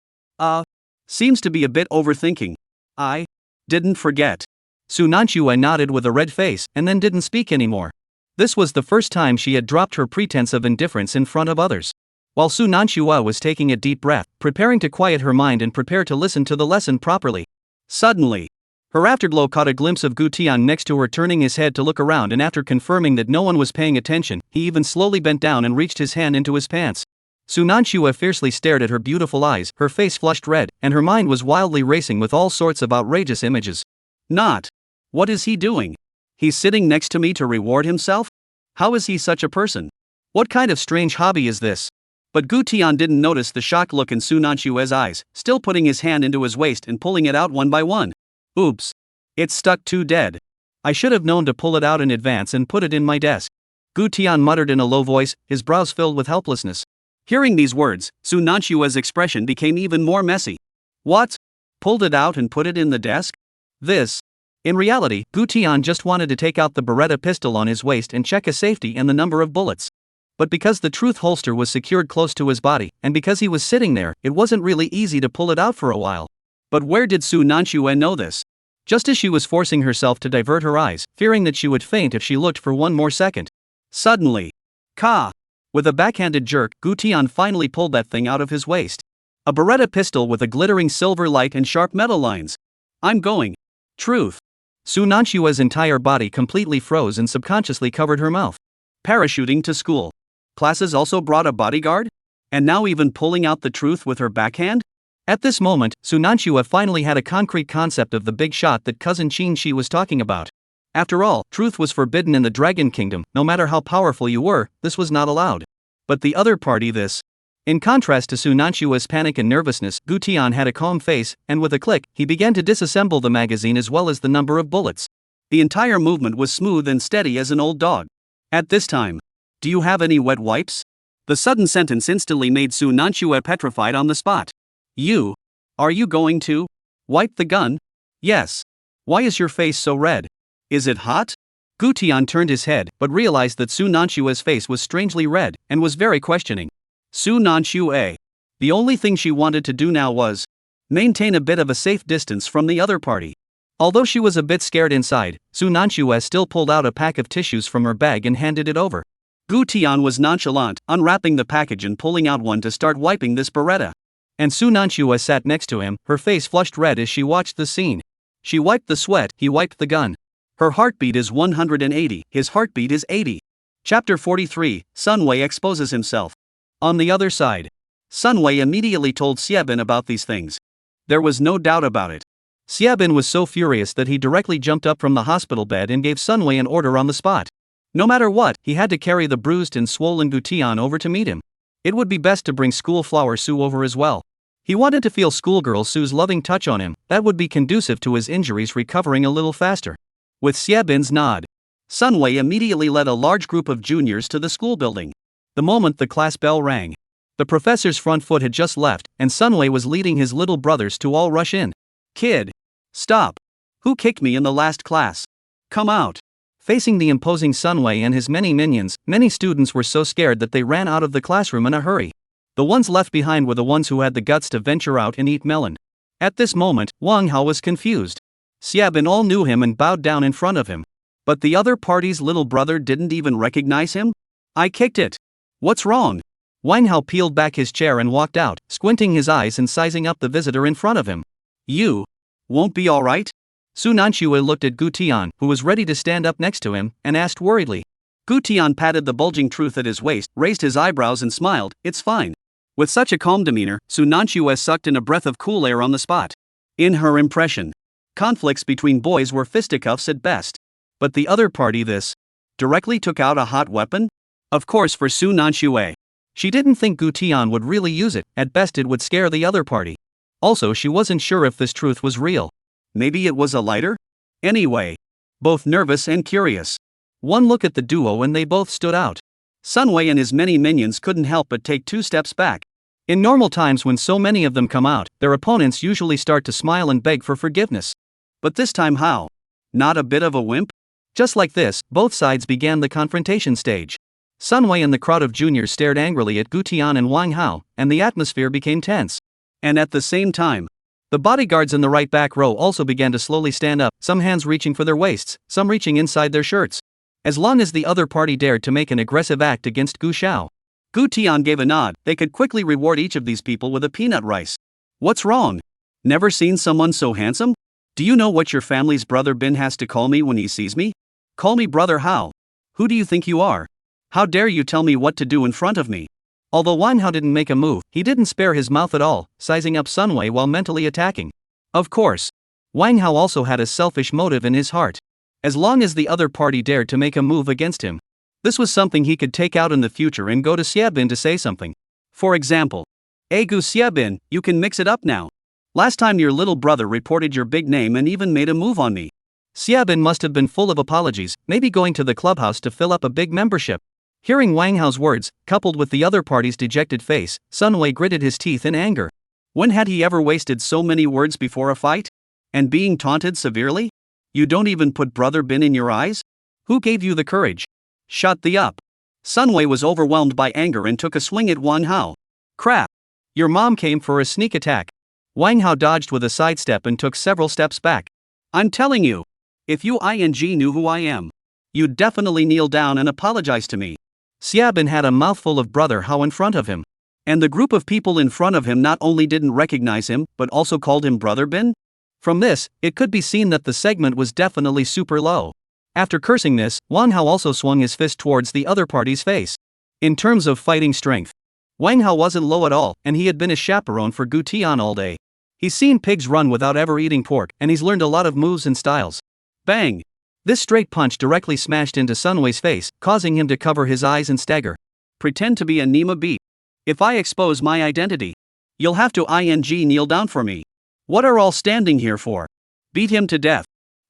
seems to be a bit overthinking. I didn't forget. Su Nanxue nodded with a red face, and then didn't speak anymore. This was the first time she had dropped her pretense of indifference in front of others. While Su Nanxue was taking a deep breath, preparing to quiet her mind and prepare to listen to the lesson properly. Suddenly, her afterglow caught a glimpse of Gu Tian next to her, turning his head to look around, and after confirming that no one was paying attention, he even slowly bent down and reached his hand into his pants. Su Nanxue fiercely stared at her beautiful eyes, her face flushed red, and her mind was wildly racing with all sorts of outrageous images. What is he doing? He's sitting next to me to reward himself? How is he such a person? What kind of strange hobby is this? But Gu Tian didn't notice the shocked look in Su Nanshue's eyes, still putting his hand into his waist and pulling it out one by one. Oops. It's stuck too dead. I should have known to pull it out in advance and put it in my desk. Gu Tian muttered in a low voice, his brows filled with helplessness. Hearing these words, Su Nanshue's expression became even more messy. What? Pulled it out and put it in the desk? In reality, Gu Tian just wanted to take out the Beretta pistol on his waist and check his safety and the number of bullets. But because the truth holster was secured close to his body, and because he was sitting there, it wasn't really easy to pull it out for a while. But where did Su Nanxue know this? Just as she was forcing herself to divert her eyes, fearing that she would faint if she looked for one more second. Suddenly, with a backhanded jerk, Gu Tian finally pulled that thing out of his waist. A Beretta pistol with a glittering silver light and sharp metal lines. I'm going. Truth. Su Nanshue's entire body completely froze and subconsciously covered her mouth. Parachuting to school. Classes also brought a bodyguard? And now even pulling out the truth with her backhand? At this moment, Su Nanxue finally had a concrete concept of the big shot that cousin Qin Shi was talking about. After all, truth was forbidden in the Dragon Kingdom. No matter how powerful you were, this was not allowed. But the other party In contrast to Su Nanshue's panic and nervousness, Gu Tian had a calm face, and with a click, he began to disassemble the magazine as well as the number of bullets. The entire movement was smooth and steady as an old dog. At this time, do you have any wet wipes? The sudden sentence instantly made Su Nanxue petrified on the spot. Are you going to wipe the gun? Yes. Why is your face so red? Is it hot? Gu Tian turned his head, but realized that Su Nanshue's face was strangely red, and was very questioning. Su Nanxue. The only thing she wanted to do now was maintain a bit of a safe distance from the other party. Although she was a bit scared inside, Su Nanxue still pulled out a pack of tissues from her bag and handed it over. Gu Tian was nonchalant, unwrapping the package and pulling out one to start wiping this Beretta. And Su Nanxue sat next to him, her face flushed red as she watched the scene. She wiped the sweat, he wiped the gun. Her heartbeat is 180, his heartbeat is 80. Chapter 43, Sunwei exposes himself. On the other side, Sunwei immediately told Xiebin about these things. There was no doubt about it. Xiebin was so furious that he directly jumped up from the hospital bed and gave Sunwei an order on the spot. No matter what, he had to carry the bruised and swollen Gu Tian over to meet him. It would be best to bring schoolflower Su over as well. He wanted to feel schoolgirl Su's loving touch on him, that would be conducive to his injuries recovering a little faster. With Xiebin's nod, Sunway immediately led a large group of juniors to the school building. The moment the class bell rang, the professor's front foot had just left, and Sunway was leading his little brothers to all rush in. Kid! Stop! Who kicked me in the last class? Come out! Facing the imposing Sunway and his many minions, many students were so scared that they ran out of the classroom in a hurry. The ones left behind were the ones who had the guts to venture out and eat melon. At this moment, Wang Hao was confused. Xiaobin all knew him and bowed down in front of him. But the other party's little brother didn't even recognize him? I kicked it. What's wrong? Wang Hao peeled back his chair and walked out, squinting his eyes and sizing up the visitor in front of him. You won't be alright? Su Nanxue looked at Gu Tian, who was ready to stand up next to him, and asked worriedly. Gu Tian patted the bulging truth at his waist, raised his eyebrows and smiled. It's fine. With such a calm demeanor, Su Nanxue sucked in a breath of cool air on the spot. In her impression, conflicts between boys were fisticuffs at best. But the other party directly took out a hot weapon? Of course for Su Nanxue. She didn't think Gu Tian would really use it, at best it would scare the other party. Also she wasn't sure if this truth was real. Maybe it was a lighter? Anyway, both nervous and curious. One look at the duo and they both stood out. Sunway and his many minions couldn't help but take 2 steps back. In normal times when so many of them come out, their opponents usually start to smile and beg for forgiveness. But this time how? Not a bit of a wimp? Just like this, both sides began the confrontation stage. Sunway and the crowd of juniors stared angrily at Gu Tian and Wang Hao, and the atmosphere became tense. And at the same time, the bodyguards in the right back row also began to slowly stand up, some hands reaching for their waists, some reaching inside their shirts. As long as the other party dared to make an aggressive act against Gu Xiao, Gu Tian gave a nod. They could quickly reward each of these people with a peanut rice. What's wrong? Never seen someone so handsome? Do you know what your family's brother Bin has to call me when he sees me? Call me Brother Hao. Who do you think you are? How dare you tell me what to do in front of me? Although Wang Hao didn't make a move, he didn't spare his mouth at all, sizing up Sunway while mentally attacking. Of course, Wang Hao also had a selfish motive in his heart. As long as the other party dared to make a move against him, this was something he could take out in the future and go to Xiaobin to say something. For example, "Hey Gu Xiaobin, you can mix it up now. Last time your little brother reported your big name and even made a move on me." Xiaobin must have been full of apologies, maybe going to the clubhouse to fill up a big membership. Hearing Wang Hao's words, coupled with the other party's dejected face, Sunway gritted his teeth in anger. When had he ever wasted so many words before a fight? And being taunted severely? You don't even put Brother Bin in your eyes? Who gave you the courage? Shut the up. Sunway was overwhelmed by anger and took a swing at Wang Hao. Crap. Your mom came for a sneak attack. Wang Hao dodged with a sidestep and took several steps back. I'm telling you, if you knew who I am, you'd definitely kneel down and apologize to me. Xiaobin had a mouthful of Brother Hao in front of him. And the group of people in front of him not only didn't recognize him, but also called him Brother Bin? From this, it could be seen that the segment was definitely super low. After cursing this, Wang Hao also swung his fist towards the other party's face. In terms of fighting strength, Wang Hao wasn't low at all, and he had been a chaperone for Gu Tian all day. He's seen pigs run without ever eating pork, and he's learned a lot of moves and styles. Bang! This straight punch directly smashed into Sunway's face, causing him to cover his eyes and stagger. Pretend to be a Nima beat. If I expose my identity, you'll have to kneel down for me. What are all standing here for? Beat him to death.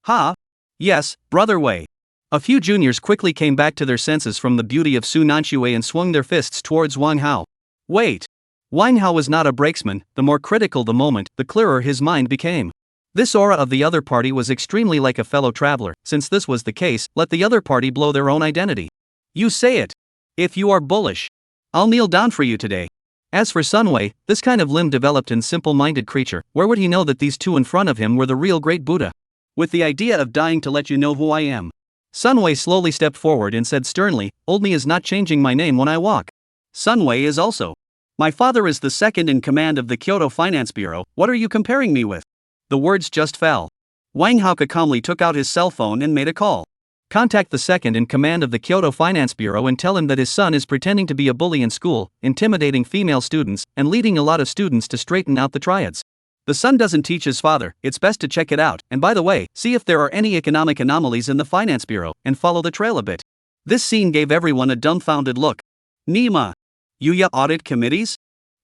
Ha! Yes, Brother Wei. A few juniors quickly came back to their senses from the beauty of Su Nanxue and swung their fists towards Wang Hao. Wait! Wang Hao was not a brakesman. The more critical the moment, the clearer his mind became. This aura of the other party was extremely like a fellow traveler. Since this was the case, let the other party blow their own identity. You say it. If you are bullish, I'll kneel down for you today. As for Sunway, this kind of limb-developed and simple-minded creature, where would he know that these two in front of him were the real great Buddha? With the idea of dying to let you know who I am. Sunway slowly stepped forward and said sternly, "Old me is not changing my name when I walk." Sunway is also. My father is the second in command of the Kyoto Finance Bureau. What are you comparing me with? The words just fell. Wang Hao calmly took out his cell phone and made a call. Contact the second in command of the Kyoto Finance Bureau and tell him that his son is pretending to be a bully in school, intimidating female students, and leading a lot of students to straighten out the triads. The son doesn't teach his father, it's best to check it out, and by the way, see if there are any economic anomalies in the Finance Bureau, and follow the trail a bit. This scene gave everyone a dumbfounded look. Nima. Yuya audit committees?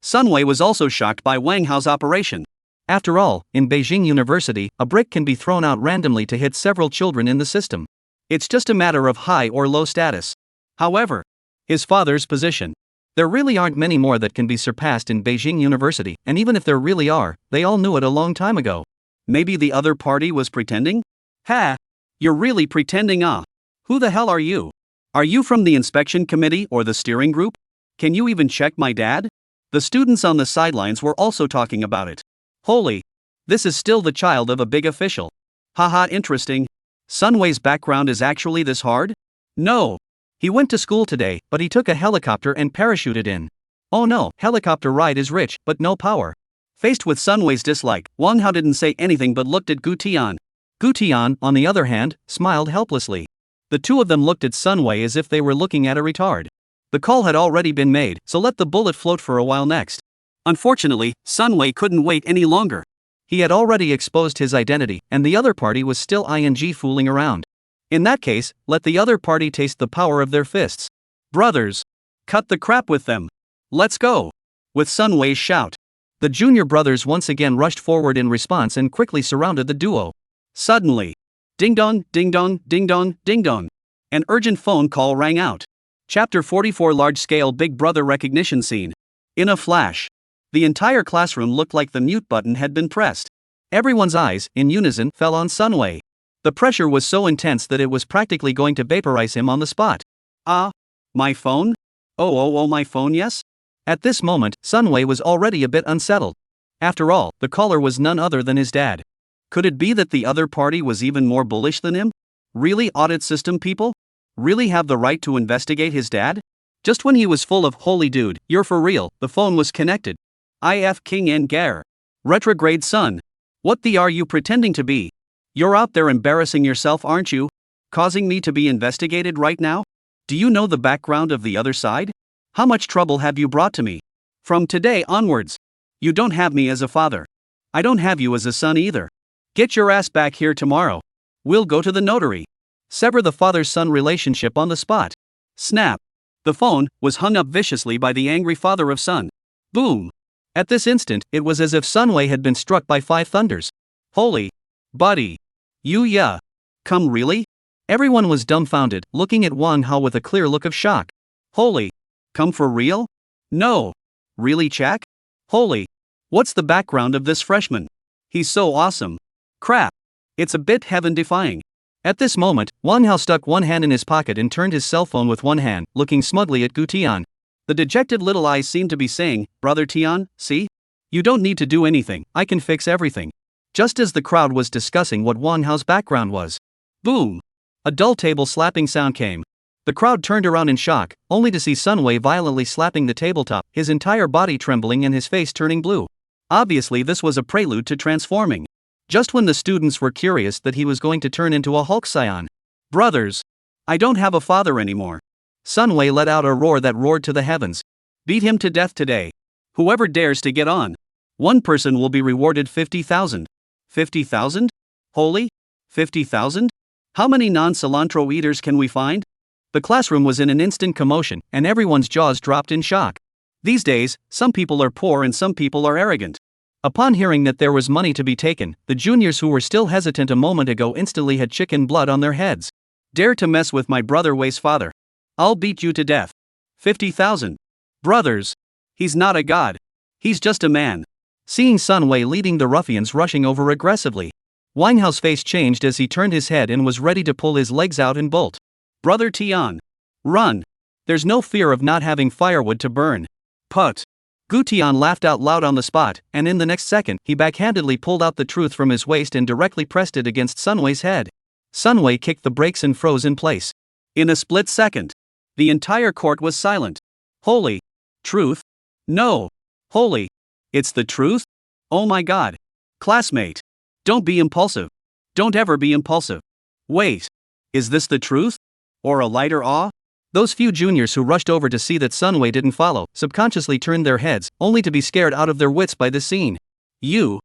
Sunway was also shocked by Wang Hao's operation. After all, in Beijing University, a brick can be thrown out randomly to hit several children in the system. It's just a matter of high or low status. However, his father's position. There really aren't many more that can be surpassed in Beijing University, and even if there really are, they all knew it a long time ago. Maybe the other party was pretending? Ha! You're really pretending, ah? Who the hell are you? Are you from the inspection committee or the steering group? Can you even check my dad? The students on the sidelines were also talking about it. Holy! This is still the child of a big official. Haha, interesting. Sunway's background is actually this hard? No. He went to school today, but he took a helicopter and parachuted in. Oh no, helicopter ride is rich, but no power. Faced with Sunway's dislike, Wang Hao didn't say anything but looked at Gu Tian. Gu Tian, on the other hand, smiled helplessly. The two of them looked at Sunway as if they were looking at a retard. The call had already been made, so let the bullet float for a while next. Unfortunately, Sunway couldn't wait any longer. He had already exposed his identity, and the other party was still fooling around. In that case, let the other party taste the power of their fists. Brothers! Cut the crap with them! Let's go! With Sunway's shout. The junior brothers once again rushed forward in response and quickly surrounded the duo. Suddenly, ding dong, ding dong, ding dong, ding dong. An urgent phone call rang out. Chapter 44 Large-Scale Big Brother Recognition Scene. In a flash, the entire classroom looked like the mute button had been pressed. Everyone's eyes, in unison, fell on Sunway. The pressure was so intense that it was practically going to vaporize him on the spot. Ah, my phone? Oh, my phone, yes? At this moment, Sunway was already a bit unsettled. After all, the caller was none other than his dad. Could it be that the other party was even more bullish than him? Really, audit system people? Really have the right to investigate his dad? Just when he was full of "holy dude, you're for real," the phone was connected. IF King and Gare. Retrograde son. What the are you pretending to be? You're out there embarrassing yourself, aren't you? Causing me to be investigated right now? Do you know the background of the other side? How much trouble have you brought to me? From today onwards, you don't have me as a father. I don't have you as a son either. Get your ass back here tomorrow. We'll go to the notary. Sever the father-son relationship on the spot. Snap. The phone was hung up viciously by the angry father of Sun. Boom. At this instant, it was as if Sunway had been struck by 5 thunders. Holy. Buddy. Yeah. Come really? Everyone was dumbfounded, looking at Wang Hao with a clear look of shock. Holy. Come for real? No. Really, Chak? Holy. What's the background of this freshman? He's so awesome. Crap. It's a bit heaven-defying. At this moment, Wang Hao stuck one hand in his pocket and turned his cell phone with one hand, looking smugly at Gu Tian. The dejected little eyes seemed to be saying, "Brother Tian, see? You don't need to do anything, I can fix everything." Just as the crowd was discussing what Wang Hao's background was. Boom! A dull table slapping sound came. The crowd turned around in shock, only to see Sunway violently slapping the tabletop, his entire body trembling and his face turning blue. Obviously this was a prelude to transforming. Just when the students were curious that he was going to turn into a Hulk Scion. Brothers! I don't have a father anymore. Sunway let out a roar that roared to the heavens. Beat him to death today. Whoever dares to get on. One person will be rewarded 50,000. 50,000? Holy? 50,000? How many non-cilantro eaters can we find? The classroom was in an instant commotion, and everyone's jaws dropped in shock. These days, some people are poor and some people are arrogant. Upon hearing that there was money to be taken, the juniors who were still hesitant a moment ago instantly had chicken blood on their heads. Dare to mess with my brother Wei's father. I'll beat you to death. 50,000. Brothers. He's not a god. He's just a man. Seeing Sunway leading the ruffians rushing over aggressively, Wang Hao's face changed as he turned his head and was ready to pull his legs out and bolt. Brother Tian. Run. There's no fear of not having firewood to burn. Put. Gu Tian laughed out loud on the spot, and in the next second, he backhandedly pulled out the truth from his waist and directly pressed it against Sunway's head. Sunway kicked the brakes and froze in place. In a split second, the entire court was silent. Holy. Truth? No. Holy. It's the truth? Oh my god. Classmate. Don't be impulsive. Don't ever be impulsive. Wait. Is this the truth? Or a lighter awe? Those few juniors who rushed over to see that Sunway didn't follow, subconsciously turned their heads, only to be scared out of their wits by this scene. You.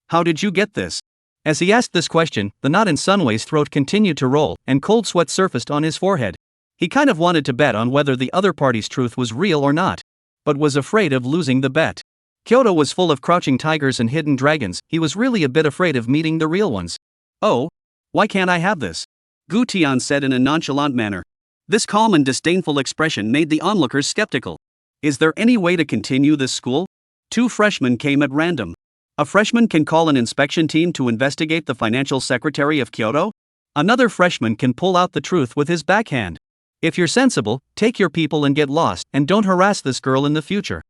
How did you get this? As he asked this question, the knot in Sunway's throat continued to roll, and cold sweat surfaced on his forehead. He kind of wanted to bet on whether the other party's truth was real or not, but was afraid of losing the bet. Kyoto was full of crouching tigers and hidden dragons, he was really a bit afraid of meeting the real ones. Oh? Why can't I have this? Gu Tian said in a nonchalant manner. This calm and disdainful expression made the onlookers skeptical. Is there any way to continue this school? 2 freshmen came at random. A freshman can call an inspection team to investigate the financial secretary of Kyoto. Another freshman can pull out the truth with his backhand. If you're sensible, take your people and get lost, and don't harass this girl in the future.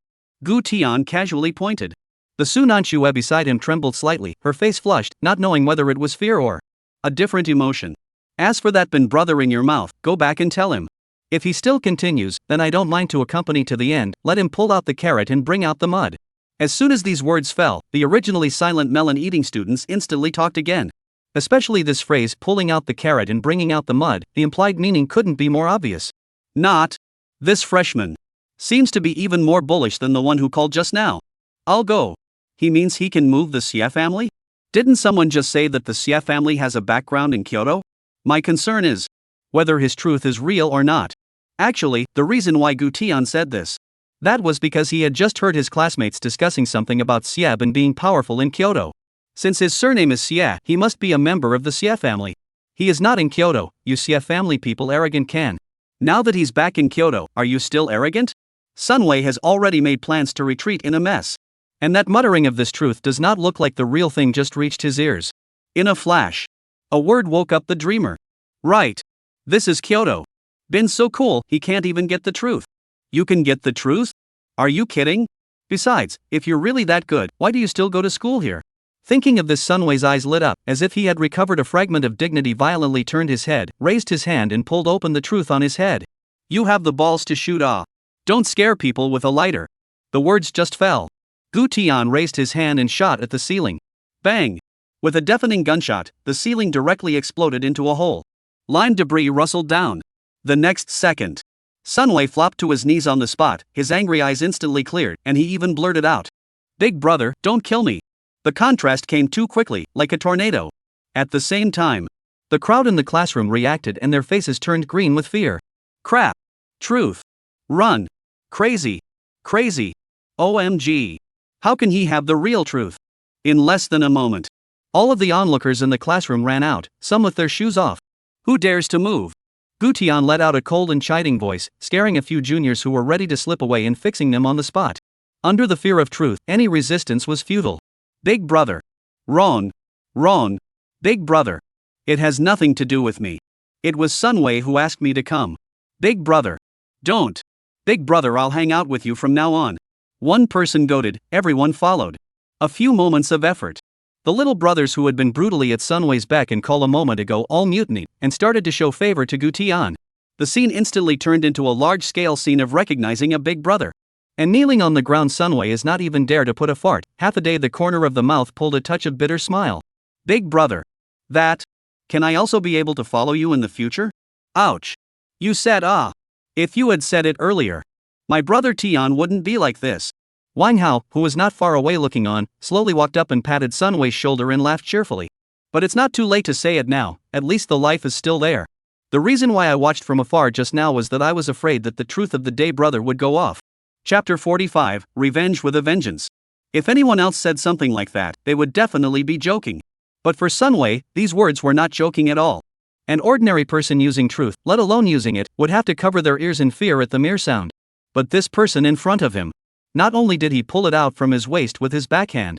Gu Tian casually pointed. The Sunanshuwe beside him trembled slightly, her face flushed, not knowing whether it was fear or a different emotion. As for that bin brother in your mouth, go back and tell him. If he still continues, then I don't mind to accompany to the end, let him pull out the carrot and bring out the mud. As soon as these words fell, the originally silent melon-eating students instantly talked again. Especially this phrase, pulling out the carrot and bringing out the mud, the implied meaning couldn't be more obvious. Not. This freshman seems to be even more bullish than the one who called just now. I'll go. He means he can move the Xie family? Didn't someone just say that the Xie family has a background in Kyoto? My concern is whether his truth is real or not. Actually, the reason why Gu Tian said this. That was because he had just heard his classmates discussing something about Xie and being powerful in Kyoto. Since his surname is Xie, he must be a member of the Xie family. He is not in Kyoto, you Xie family people arrogant can. Now that he's back in Kyoto, are you still arrogant? Sunwei has already made plans to retreat in a mess. And that muttering of this truth does not look like the real thing just reached his ears. In a flash, a word woke up the dreamer. Right. This is Kyoto. Been so cool, he can't even get the truth. You can get the truth? Are you kidding? Besides, if you're really that good, why do you still go to school here? Thinking of this, Sunwei's eyes lit up, as if he had recovered a fragment of dignity, violently turned his head, raised his hand and pulled open the truth on his head. You have the balls to shoot off. Don't scare people with a lighter. The words just fell. Gu Tian raised his hand and shot at the ceiling. Bang! With a deafening gunshot, the ceiling directly exploded into a hole. Lime debris rustled down. The next second, Sunwei flopped to his knees on the spot, his angry eyes instantly cleared, and he even blurted out. Big brother, don't kill me. The contrast came too quickly, like a tornado. At the same time, the crowd in the classroom reacted and their faces turned green with fear. Crap. Truth. Run. Crazy. Crazy. OMG. How can he have the real truth? In less than a moment, all of the onlookers in the classroom ran out, some with their shoes off. Who dares to move? Gu Tian let out a cold and chiding voice, scaring a few juniors who were ready to slip away and fixing them on the spot. Under the fear of truth, any resistance was futile. Big brother. Wrong. Wrong. Big brother. It has nothing to do with me. It was Sunwei who asked me to come. Big brother. Don't. Big brother, I'll hang out with you from now on. One person goaded, everyone followed. A few moments of effort. The little brothers who had been brutally at Sunwei's beck and call a moment ago all mutinied and started to show favor to Gu Tian. The scene instantly turned into a large-scale scene of recognizing a big brother. And kneeling on the ground, Sunwei is not even dare to put a fart. Half a day the corner of the mouth pulled a touch of bitter smile. Big brother. That. Can I also be able to follow you in the future? Ouch. You said ah. If you had said it earlier, my brother Tian wouldn't be like this. Wang Hao, who was not far away looking on, slowly walked up and patted Sunwei's shoulder and laughed cheerfully. But it's not too late to say it now, at least the life is still there. The reason why I watched from afar just now was that I was afraid that the truth of the day brother would go off. Chapter 45, Revenge with a Vengeance. If anyone else said something like that, they would definitely be joking. But for Sunwei, these words were not joking at all. An ordinary person using truth, let alone using it, would have to cover their ears in fear at the mere sound. But this person in front of him, not only did he pull it out from his waist with his backhand,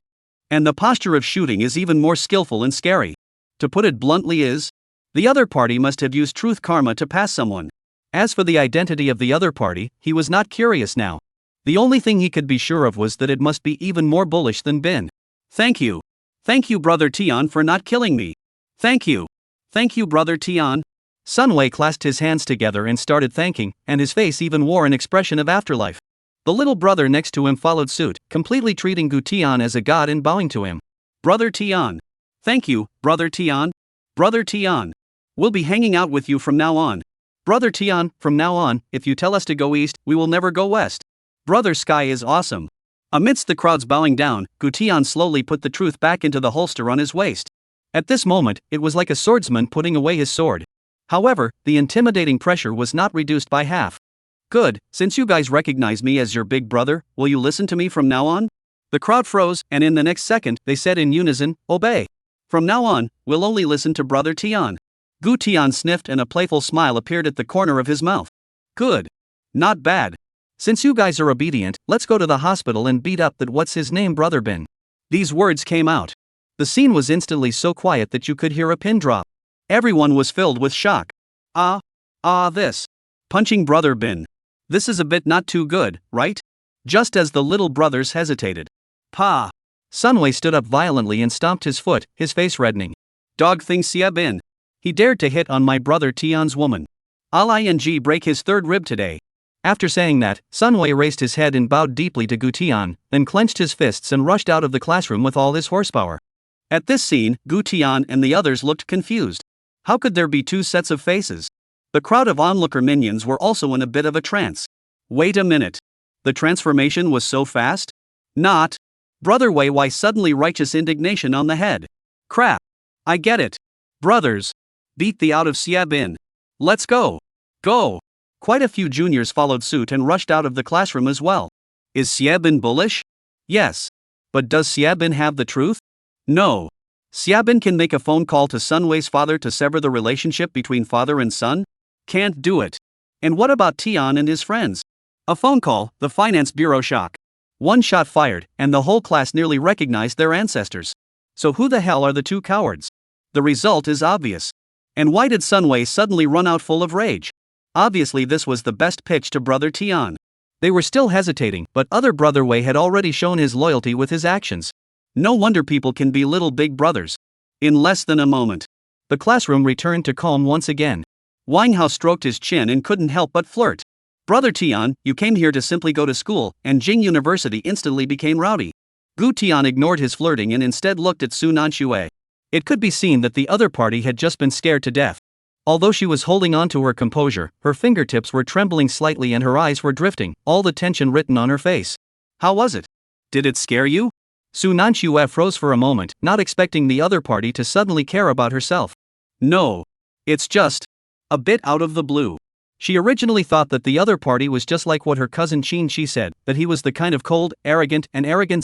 and the posture of shooting is even more skillful and scary. To put it bluntly is, the other party must have used truth karma to pass someone. As for the identity of the other party, he was not curious now. The only thing he could be sure of was that it must be even more bullish than Bin. Thank you. Thank you, brother Tian, for not killing me. Thank you. Thank you, brother Tian. Sunwei clasped his hands together and started thanking, and his face even wore an expression of afterlife. The little brother next to him followed suit, completely treating Gu Tian as a god and bowing to him. Brother Tian. Thank you, brother Tian. Brother Tian. We'll be hanging out with you from now on. Brother Tian, from now on, if you tell us to go east, we will never go west. Brother Sky is awesome. Amidst the crowd's bowing down, Gu Tian slowly put the truth back into the holster on his waist. At this moment, it was like a swordsman putting away his sword. However, the intimidating pressure was not reduced by half. Good, since you guys recognize me as your big brother, will you listen to me from now on? The crowd froze, and in the next second, they said in unison, obey. From now on, we'll only listen to Brother Tian. Gu Tian sniffed and a playful smile appeared at the corner of his mouth. Good. Not bad. Since you guys are obedient, let's go to the hospital and beat up that what's-his-name brother Bin. These words came out. The scene was instantly so quiet that you could hear a pin drop. Everyone was filled with shock. This. Punching Brother Bin. This is a bit not too good, right? Just as the little brothers hesitated. Pa! Sunway stood up violently and stomped his foot, his face reddening. Dog thing Xia Bin. He dared to hit on my brother Tian's woman. I'll ing break his third rib today. After saying that, Sunway raised his head and bowed deeply to Gu Tian, then clenched his fists and rushed out of the classroom with all his horsepower. At this scene, Gu Tian and the others looked confused. How could there be two sets of faces? The crowd of onlooker minions were also in a bit of a trance. Wait a minute. The transformation was so fast? Not. Brother Wei Wai suddenly righteous indignation on the head. Crap. I get it. Brothers. Beat the out of Xia Bin. Let's go. Go. Quite a few juniors followed suit and rushed out of the classroom as well. Is Xia Bin bullish? Yes. But does Xia Bin have the truth? No. Xia Bin can make a phone call to Sunway's father to sever the relationship between father and son? Can't do it. And what about Tian and his friends? A phone call, the finance bureau shock. One shot fired, and the whole class nearly recognized their ancestors. So who the hell are the two cowards? The result is obvious. And why did Sunway suddenly run out full of rage? Obviously this was the best pitch to Brother Tian. They were still hesitating, but other Brother Wei had already shown his loyalty with his actions. No wonder people can be little big brothers. In less than a moment, the classroom returned to calm once again. Wang Hao stroked his chin and couldn't help but flirt. Brother Tian, you came here to simply go to school, and Jing University instantly became rowdy. Gu Tian ignored his flirting and instead looked at Su Nanxue. It could be seen that the other party had just been scared to death. Although she was holding on to her composure, her fingertips were trembling slightly and her eyes were drifting, all the tension written on her face. How was it? Did it scare you? Su Nanxue froze for a moment, not expecting the other party to suddenly care about herself. No. It's just a bit out of the blue. She originally thought that the other party was just like what her cousin Qin Shi said, that he was the kind of cold, arrogant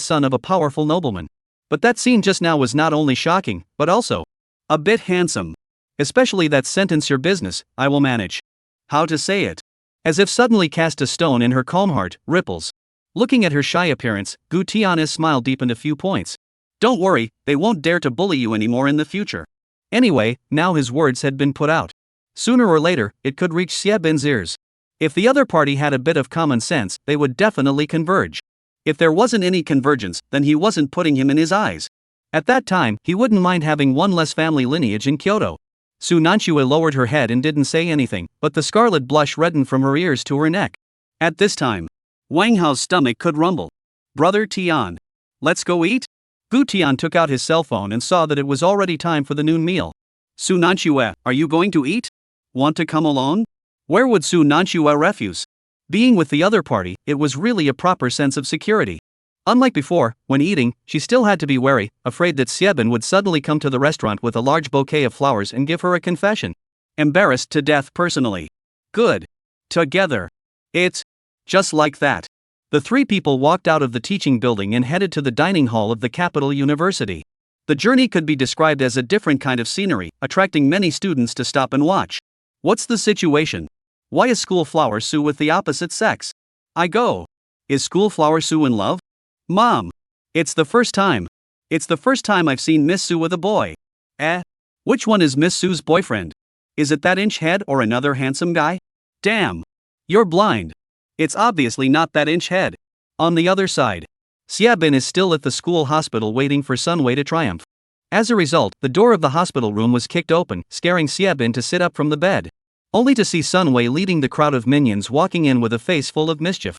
son of a powerful nobleman. But that scene just now was not only shocking, but also a bit handsome. Especially that sentence, your business, I will manage. How to say it? As if suddenly cast a stone in her calm heart, ripples. Looking at her shy appearance, Gu Tian's smile deepened a few points. Don't worry, they won't dare to bully you anymore in the future. Anyway, now his words had been put out. Sooner or later, it could reach Xia Bin's ears. If the other party had a bit of common sense, they would definitely converge. If there wasn't any convergence, then he wasn't putting him in his eyes. At that time, he wouldn't mind having one less family lineage in Kyoto. Su Nanxue lowered her head and didn't say anything, but the scarlet blush reddened from her ears to her neck. At this time, Wang Hao's stomach could rumble. Brother Tian. Let's go eat? Gu Tian took out his cell phone and saw that it was already time for the noon meal. Su Nanxue, are you going to eat? Want to come along? Where would Su Nanxue refuse? Being with the other party, it was really a proper sense of security. Unlike before, when eating, she still had to be wary, afraid that Xia Bin would suddenly come to the restaurant with a large bouquet of flowers and give her a confession. Embarrassed to death personally. Good. Together. It's just like that. The three people walked out of the teaching building and headed to the dining hall of the capital university. The journey could be described as a different kind of scenery, attracting many students to stop and watch. What's the situation? Why is School Flower Su with the opposite sex? I go. Is School Flower Su in love? Mom. It's the first time. It's the first time I've seen Miss Su with a boy. Which one is Miss Su's boyfriend? Is it that inch head or another handsome guy? Damn. You're blind. It's obviously not that inch head. On the other side, Xia Bin is still at the school hospital waiting for Sunway to triumph. As a result, the door of the hospital room was kicked open, scaring Xia Bin to sit up from the bed. Only to see Sunway leading the crowd of minions walking in with a face full of mischief.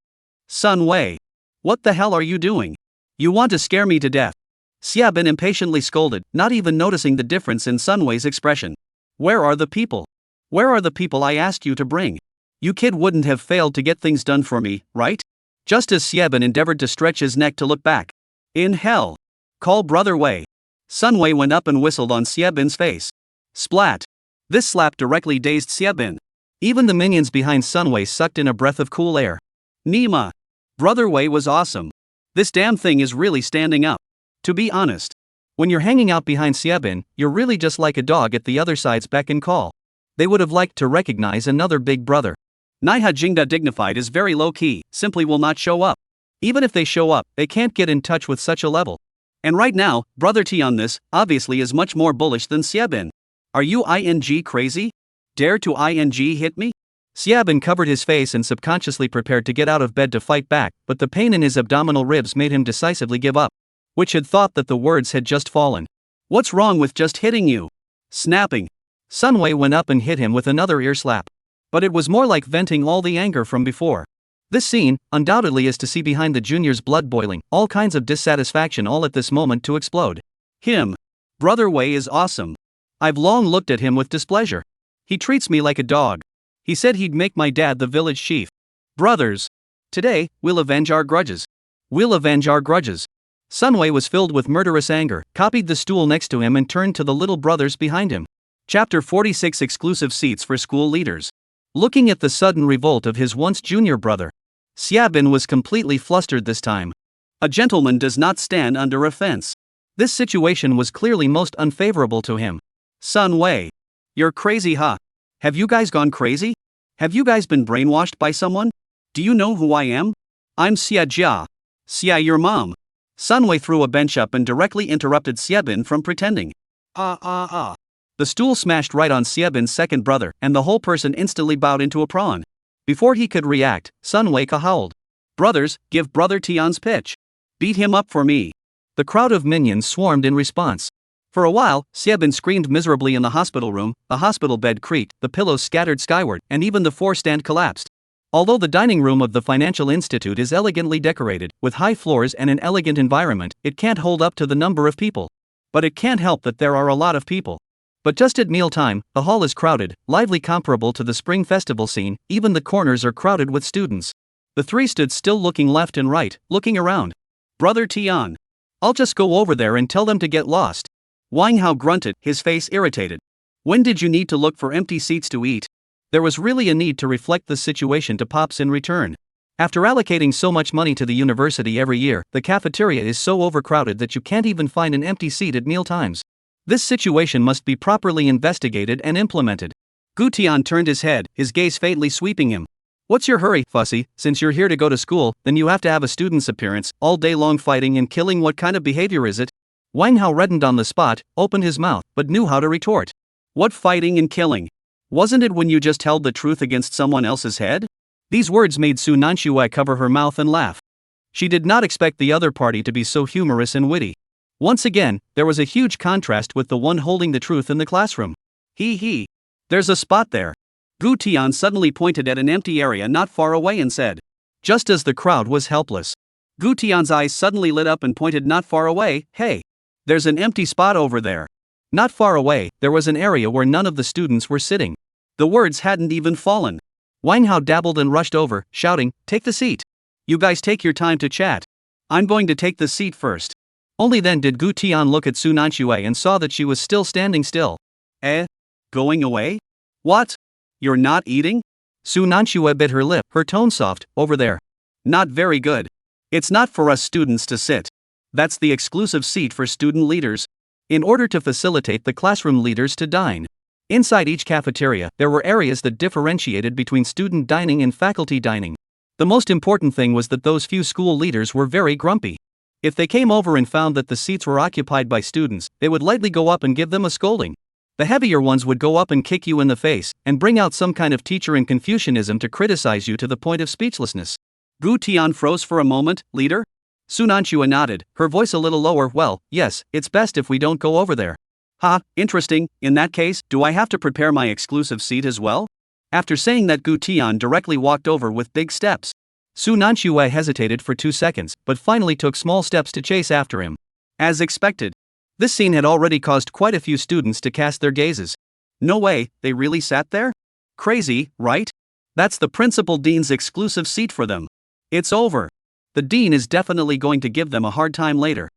Sunway. What the hell are you doing? You want to scare me to death. Xia Bin impatiently scolded, not even noticing the difference in Sunway's expression. Where are the people? Where are the people I asked you to bring? You kid wouldn't have failed to get things done for me, right? Just as Xia Bin endeavored to stretch his neck to look back. In hell. Call Brother Wei. Sunway went up and whistled on Xia Bin's face. Splat. This slap directly dazed Xia Bin. Even the minions behind Sunway sucked in a breath of cool air. Nima. Brother Wei was awesome. This damn thing is really standing up. To be honest. When you're hanging out behind Xiebin, you're really just like a dog at the other side's beck and call. They would have liked to recognize another big brother. Naiha Jingda dignified is very low-key, simply will not show up. Even if they show up, they can't get in touch with such a level. And right now, Brother T on this, obviously is much more bullish than Xiebin. Are you ing crazy? Dare to ing hit me? Xiebin covered his face and subconsciously prepared to get out of bed to fight back, but the pain in his abdominal ribs made him decisively give up. Which had thought that the words had just fallen. What's wrong with just hitting you? Snapping. Sunwei went up and hit him with another ear slap. But it was more like venting all the anger from before. This scene, undoubtedly, is to see behind the junior's blood boiling, all kinds of dissatisfaction all at this moment to explode. Him. Brother Wei is awesome. I've long looked at him with displeasure. He treats me like a dog. He said he'd make my dad the village chief. Brothers. Today, we'll avenge our grudges. We'll avenge our grudges. Sunwei was filled with murderous anger, copied the stool next to him and turned to the little brothers behind him. Chapter 46 Exclusive Seats for School Leaders. Looking at the sudden revolt of his once junior brother, Xiebin was completely flustered this time. A gentleman does not stand under offense. This situation was clearly most unfavorable to him. Sunwei. You're crazy, huh? Have you guys gone crazy? Have you guys been brainwashed by someone? Do you know who I am? I'm Xia Jia. Xia, your mom. Sunwei threw a bench up and directly interrupted Xiebin from pretending. The stool smashed right on Xiebin's second brother, and the whole person instantly bowed into a prawn. Before he could react, Sunwei howled. Brothers, give Brother Tian's pitch. Beat him up for me. The crowd of minions swarmed in response. For a while, Xiebin screamed miserably in the hospital room, the hospital bed creaked, the pillows scattered skyward, and even the four-stand collapsed. Although the dining room of the Financial Institute is elegantly decorated, with high floors and an elegant environment, it can't hold up to the number of people. But it can't help that there are a lot of people. But just at mealtime, the hall is crowded, lively comparable to the spring festival scene, even the corners are crowded with students. The three stood still looking left and right, looking around. Brother Tian. I'll just go over there and tell them to get lost. Wang Hao grunted, his face irritated. When did you need to look for empty seats to eat? There was really a need to reflect the situation to Pops in return. After allocating so much money to the university every year, the cafeteria is so overcrowded that you can't even find an empty seat at mealtimes. This situation must be properly investigated and implemented. Gu Tian turned his head, his gaze faintly sweeping him. What's your hurry, Fussy? Since you're here to go to school, then you have to have a student's appearance, all day long fighting and killing. What kind of behavior is it? Wang Hao reddened on the spot, opened his mouth, but knew how to retort. What fighting and killing? Wasn't it when you just held the truth against someone else's head? These words made Su Nanshui cover her mouth and laugh. She did not expect the other party to be so humorous and witty. Once again, there was a huge contrast with the one holding the truth in the classroom. He. There's a spot there. Gu Tian suddenly pointed at an empty area not far away and said. Just as the crowd was helpless. Gu Tian's eyes suddenly lit up and pointed not far away. Hey. There's an empty spot over there. Not far away, there was an area where none of the students were sitting. The words hadn't even fallen. Wang Hao dabbled and rushed over, shouting, "Take the seat. You guys take your time to chat. I'm going to take the seat first." Only then did Gu Tian look at Su Nanshui and saw that she was still standing still. Going away? What? You're not eating? Su Nanshui bit her lip, her tone soft. Over there. Not very good. It's not for us students to sit. That's the exclusive seat for student leaders. In order to facilitate the classroom leaders to dine. Inside each cafeteria, there were areas that differentiated between student dining and faculty dining. The most important thing was that those few school leaders were very grumpy. If they came over and found that the seats were occupied by students, they would lightly go up and give them a scolding. The heavier ones would go up and kick you in the face, and bring out some kind of teacher in Confucianism to criticize you to the point of speechlessness. Gu Tian froze for a moment. Leader? Su Nanshui nodded, her voice a little lower. Well, yes, it's best if we don't go over there. Ha, interesting. In that case, do I have to prepare my exclusive seat as well? After saying that, Gu Tian directly walked over with big steps. Su Nanshui hesitated for 2 seconds, but finally took small steps to chase after him. As expected. This scene had already caused quite a few students to cast their gazes. No way, they really sat there? Crazy, right? That's the principal dean's exclusive seat for them. It's over. The dean is definitely going to give them a hard time later.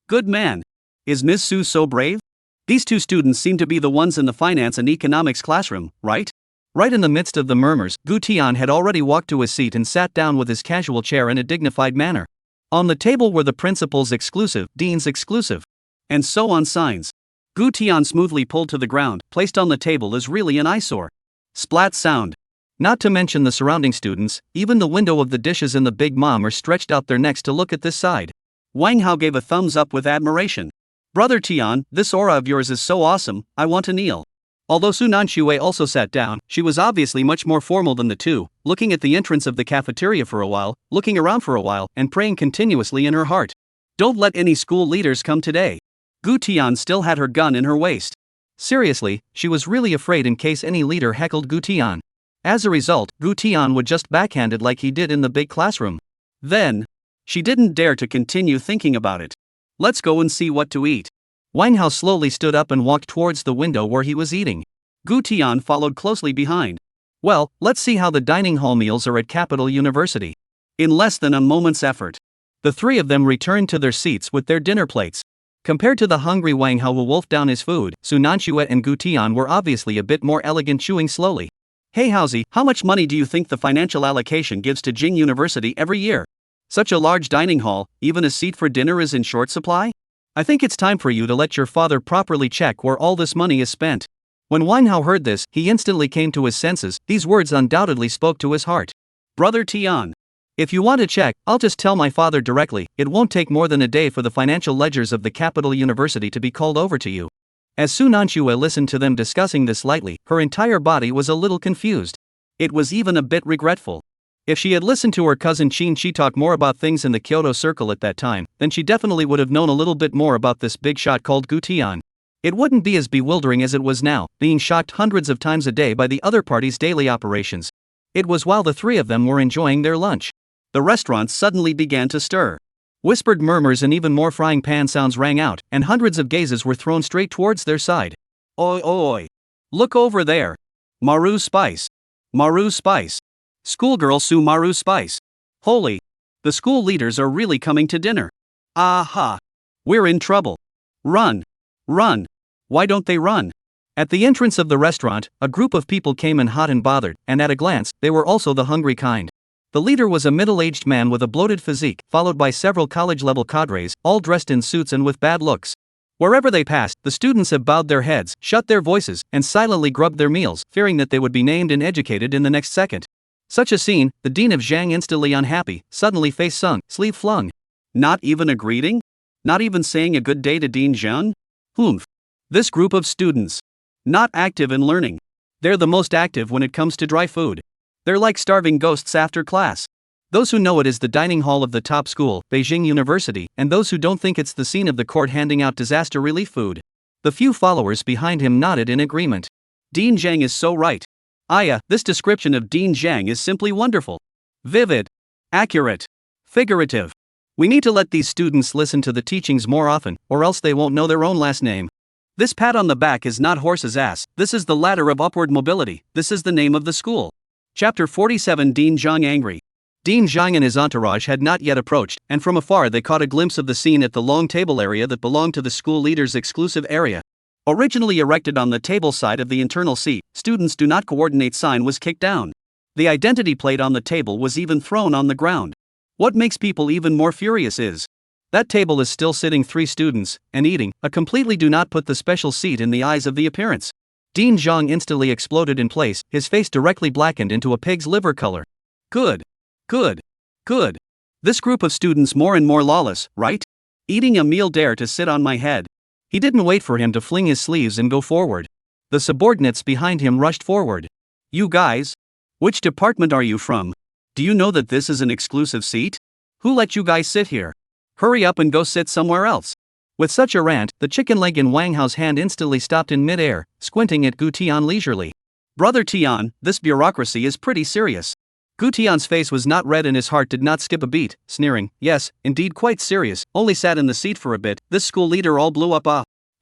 Good man. Is Ms. Su so brave? These two students seem to be the ones in the finance and economics classroom, right? Right in the midst of the murmurs, Gu Tian had already walked to his seat and sat down with his casual chair in a dignified manner. On the table were the principal's exclusive, dean's exclusive. and so on signs. Gu Tian smoothly pulled to the ground, placed on the table is really an eyesore. Splat sound. Not to mention the surrounding students, even the window of the dishes in the Big Mom are stretched out their necks to look at this side. Wang Hao gave a thumbs up with admiration. Brother Tian, this aura of yours is so awesome, I want to kneel. Although Su Nanxue also sat down, she was obviously much more formal than the two, looking at the entrance of the cafeteria for a while, looking around for a while, and praying continuously in her heart. Don't let any school leaders come today. Gu Tian still had her gun in her waist. Seriously, she was really afraid in case any leader heckled Gu Tian. As a result, Gu Tian would just backhand it like he did in the big classroom. Then, she didn't dare to continue thinking about it. Let's go and see what to eat. Wang Hao slowly stood up and walked towards the window where he was eating. Gu Tian followed closely behind. Well, let's see how the dining hall meals are at Capital University. In less than a moment's effort, the three of them returned to their seats with their dinner plates. Compared to the hungry Wang Hao who wolfed down his food, Su Nanxue and Gu Tian were obviously a bit more elegant, chewing slowly. Hey Haozi, how much money do you think the financial allocation gives to Jing University every year? Such a large dining hall, even a seat for dinner is in short supply? I think it's time for you to let your father properly check where all this money is spent. When Wang Hao heard this, he instantly came to his senses. These words undoubtedly spoke to his heart. Brother Tian, if you want to check, I'll just tell my father directly. It won't take more than a day for the financial ledgers of the Capital University to be called over to you. As Su Nanxue listened to them discussing this lightly, her entire body was a little confused. It was even a bit regretful. If she had listened to her cousin Qin talk more about things in the Kyoto circle at that time, then she definitely would have known a little bit more about this big shot called Gu Tian. It wouldn't be as bewildering as it was now, being shocked hundreds of times a day by the other party's daily operations. It was while the three of them were enjoying their lunch. The restaurant suddenly began to stir. Whispered murmurs and even more frying pan sounds rang out, and hundreds of gazes were thrown straight towards their side. Oi oi! Look over there! Maru Spice! Maru Spice! Schoolgirl Su Maru Spice! Holy! The school leaders are really coming to dinner. Aha! We're in trouble. Run! Run! Why don't they run? At the entrance of the restaurant, a group of people came in hot and bothered, and at a glance, they were also the hungry kind. The leader was a middle-aged man with a bloated physique, followed by several college-level cadres, all dressed in suits and with bad looks. Wherever they passed, the students have bowed their heads, shut their voices, and silently grubbed their meals, fearing that they would be named and educated in the next second. Such a scene, the dean of Zhang instantly unhappy, suddenly face sunk, sleeve flung. Not even a greeting? Not even saying a good day to Dean Zhang? Humph. This group of students. Not active in learning. They're the most active when it comes to dry food. They're like starving ghosts after class. Those who know it is the dining hall of the top school, Beijing University, and those who don't think it's the scene of the court handing out disaster relief food. The few followers behind him nodded in agreement. Dean Zhang is so right. Aya, this description of Dean Zhang is simply wonderful. Vivid. Accurate. Figurative. We need to let these students listen to the teachings more often, or else they won't know their own last name. This pat on the back is not horse's ass, this is the ladder of upward mobility, this is the name of the school. Chapter 47 Dean Zhang angry. Dean Zhang and his entourage had not yet approached, and from afar they caught a glimpse of the scene at the long table area that belonged to the school leader's exclusive area. Originally erected on the table side of the internal seat, students do not coordinate sign was kicked down. The identity plate on the table was even thrown on the ground. What makes people even more furious is that table is still sitting three students, and eating, a completely do not put the special seat in the eyes of the appearance. Dean Zhang instantly exploded in place, his face directly blackened into a pig's liver color. Good. Good. Good. This group of students more and more lawless, right? Eating a meal dare to sit on my head. He didn't wait for him to fling his sleeves and go forward. The subordinates behind him rushed forward. You guys? Which department are you from? Do you know that this is an exclusive seat? Who let you guys sit here? Hurry up and go sit somewhere else. With such a rant, the chicken leg in Wang Hao's hand instantly stopped in mid-air, squinting at Gu Tian leisurely. Brother Tian, this bureaucracy is pretty serious. Gu Tian's face was not red and his heart did not skip a beat, sneering, yes, indeed quite serious, only sat in the seat for a bit, this school leader all blew up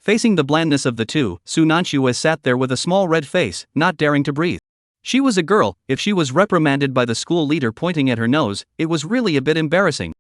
Facing the blandness of the two, Su Nanxue sat there with a small red face, not daring to breathe. She was a girl, if she was reprimanded by the school leader pointing at her nose, it was really a bit embarrassing.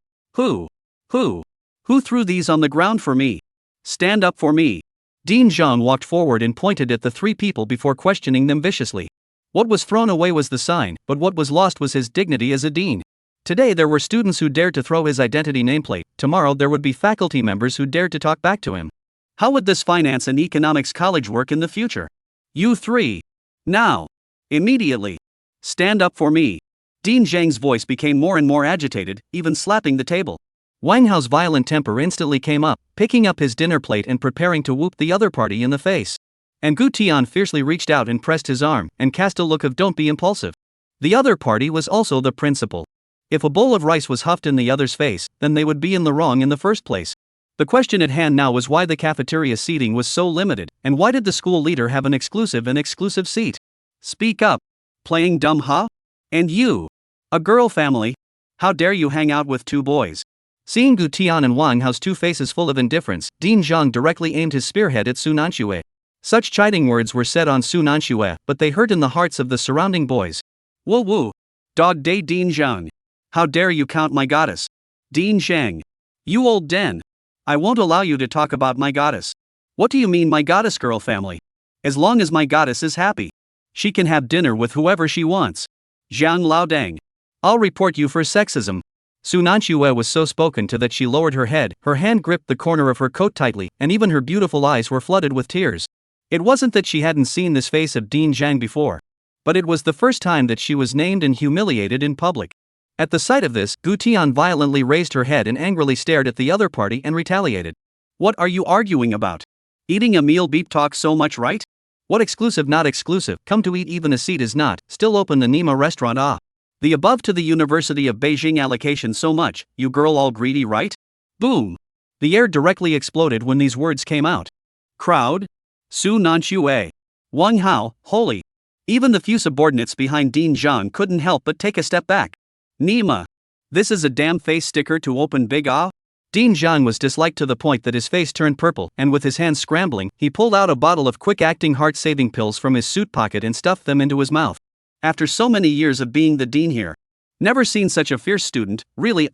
Who threw these on the ground for me? Stand up for me. Dean Zhang walked forward and pointed at the three people before questioning them viciously. What was thrown away was the sign, but what was lost was his dignity as a dean. Today there were students who dared to throw his identity nameplate, tomorrow there would be faculty members who dared to talk back to him. How would this finance and economics college work in the future? You three. Now. Immediately. Stand up for me. Dean Zhang's voice became more and more agitated, even slapping the table. Wang Hao's violent temper instantly came up, picking up his dinner plate and preparing to whoop the other party in the face. And Gu Tian fiercely reached out and pressed his arm, and cast a look of "don't be impulsive." The other party was also the principal. If a bowl of rice was huffed in the other's face, then they would be in the wrong in the first place. The question at hand now was why the cafeteria seating was so limited, and why did the school leader have an exclusive seat? Speak up. Playing dumb, huh? And you? A girl family? How dare you hang out with two boys? Seeing Gu Tian and Wang Hao's two faces full of indifference, Dean Zhang directly aimed his spearhead at Su Nanxue. Such chiding words were said on Su Nanxue, but they hurt in the hearts of the surrounding boys. Woo woo. Dog day Dean Zhang. How dare you count my goddess? Dean Zhang. You old den. I won't allow you to talk about my goddess. What do you mean my goddess girl family? As long as my goddess is happy, she can have dinner with whoever she wants. Zhang Laodang. I'll report you for sexism. Su Nanxue was so spoken to that she lowered her head, her hand gripped the corner of her coat tightly, and even her beautiful eyes were flooded with tears. It wasn't that she hadn't seen this face of Dean Zhang before, but it was the first time that she was named and humiliated in public. At the sight of this, Gu Tian violently raised her head and angrily stared at the other party and retaliated. What are you arguing about? Eating a meal beep talk so much, right? What exclusive not exclusive, come to eat even a seat is not, still open the Nima restaurant ah. The above to the University of Beijing allocation so much, you girl all greedy right? Boom! The air directly exploded when these words came out. Crowd? Su Nanxue. Wang Hao, holy. Even the few subordinates behind Dean Zhang couldn't help but take a step back. Nima. This is a damn face sticker to open big ah? Dean Zhang was disliked to the point that his face turned purple, and with his hands scrambling, he pulled out a bottle of quick-acting heart-saving pills from his suit pocket and stuffed them into his mouth. After so many years of being the dean here. Never seen such a fierce student, really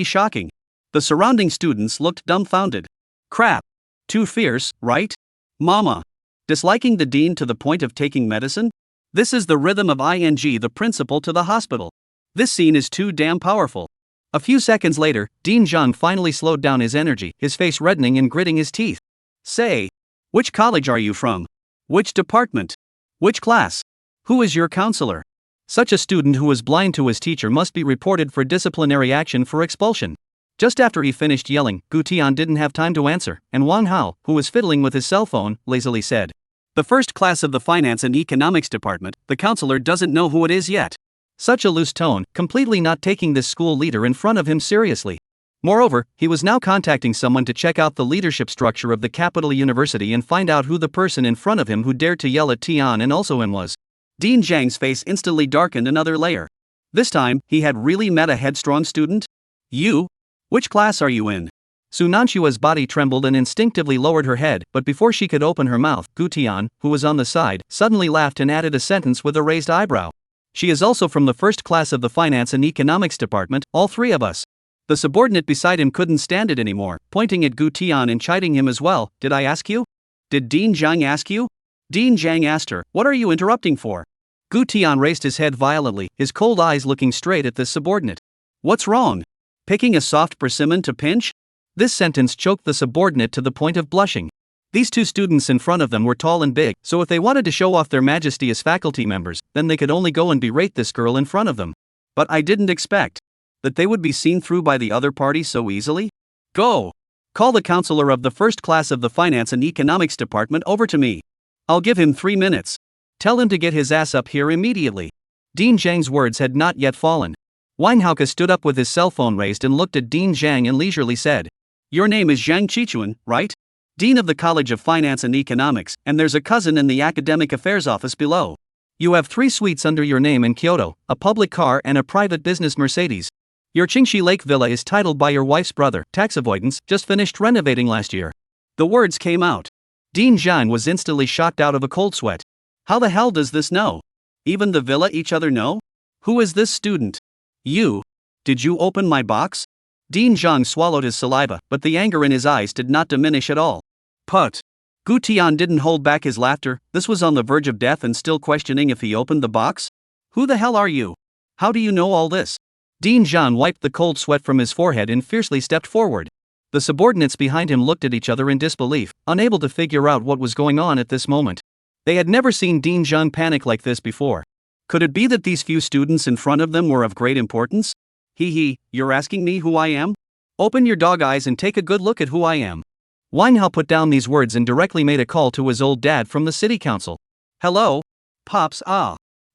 shocking. The surrounding students looked dumbfounded. Crap. Too fierce, right? Mama. Disliking the dean to the point of taking medicine? This is the rhythm of the principal to the hospital. This scene is too damn powerful. A few seconds later, Dean Zhang finally slowed down his energy, his face reddening and gritting his teeth. Say. Which college are you from? Which department? Which class? Who is your counselor? Such a student who is blind to his teacher must be reported for disciplinary action for expulsion. Just after he finished yelling, Gu Tian didn't have time to answer, and Wang Hao, who was fiddling with his cell phone, lazily said, "The first class of the Finance and Economics Department, the counselor doesn't know who it is yet." Such a loose tone, completely not taking this school leader in front of him seriously. Moreover, he was now contacting someone to check out the leadership structure of the capital university and find out who the person in front of him who dared to yell at Tian and also him was. Dean Zhang's face instantly darkened another layer. This time, he had really met a headstrong student? You? Which class are you in? Su Nanxue's body trembled and instinctively lowered her head, but before she could open her mouth, Gu Tian, who was on the side, suddenly laughed and added a sentence with a raised eyebrow. She is also from the first class of the Finance and Economics Department, all three of us. The subordinate beside him couldn't stand it anymore, pointing at Gu Tian and chiding him as well. Did I ask you? Did Dean Zhang ask you? Dean Zhang asked her, what are you interrupting for? Gu Tian raised his head violently, his cold eyes looking straight at this subordinate. What's wrong? Picking a soft persimmon to pinch? This sentence choked the subordinate to the point of blushing. These two students in front of them were tall and big, so if they wanted to show off their majesty as faculty members, then they could only go and berate this girl in front of them. But I didn't expect that they would be seen through by the other party so easily. Go! Call the counselor of the first class of the Finance and Economics Department over to me. I'll give him 3 minutes. Tell him to get his ass up here immediately. Dean Zhang's words had not yet fallen. Wang Hao stood up with his cell phone raised and looked at Dean Zhang and leisurely said, "Your name is Zhang Qichuan, right? Dean of the College of Finance and Economics, and there's a cousin in the Academic Affairs office below. You have 3 suites under your name in Kyoto, a public car and a private business Mercedes. Your Qingxi Lake villa is titled by your wife's brother, tax avoidance, just finished renovating last year." The words came out. Dean Zhang was instantly shocked out of a cold sweat. How the hell does this know? Even the villa each other know? Who is this student? You. Did you open my box? Dean Zhang swallowed his saliva, but the anger in his eyes did not diminish at all. Put. Gu Tian didn't hold back his laughter. This was on the verge of death and still questioning if he opened the box? Who the hell are you? How do you know all this? Dean Zhang wiped the cold sweat from his forehead and fiercely stepped forward. The subordinates behind him looked at each other in disbelief, unable to figure out what was going on at this moment. They had never seen Dean Zhang panic like this before. Could it be that these few students in front of them were of great importance? You're asking me who I am? Open your dog eyes and take a good look at who I am. Wang Hao put down these words and directly made a call to his old dad from the city council. Hello? Pops,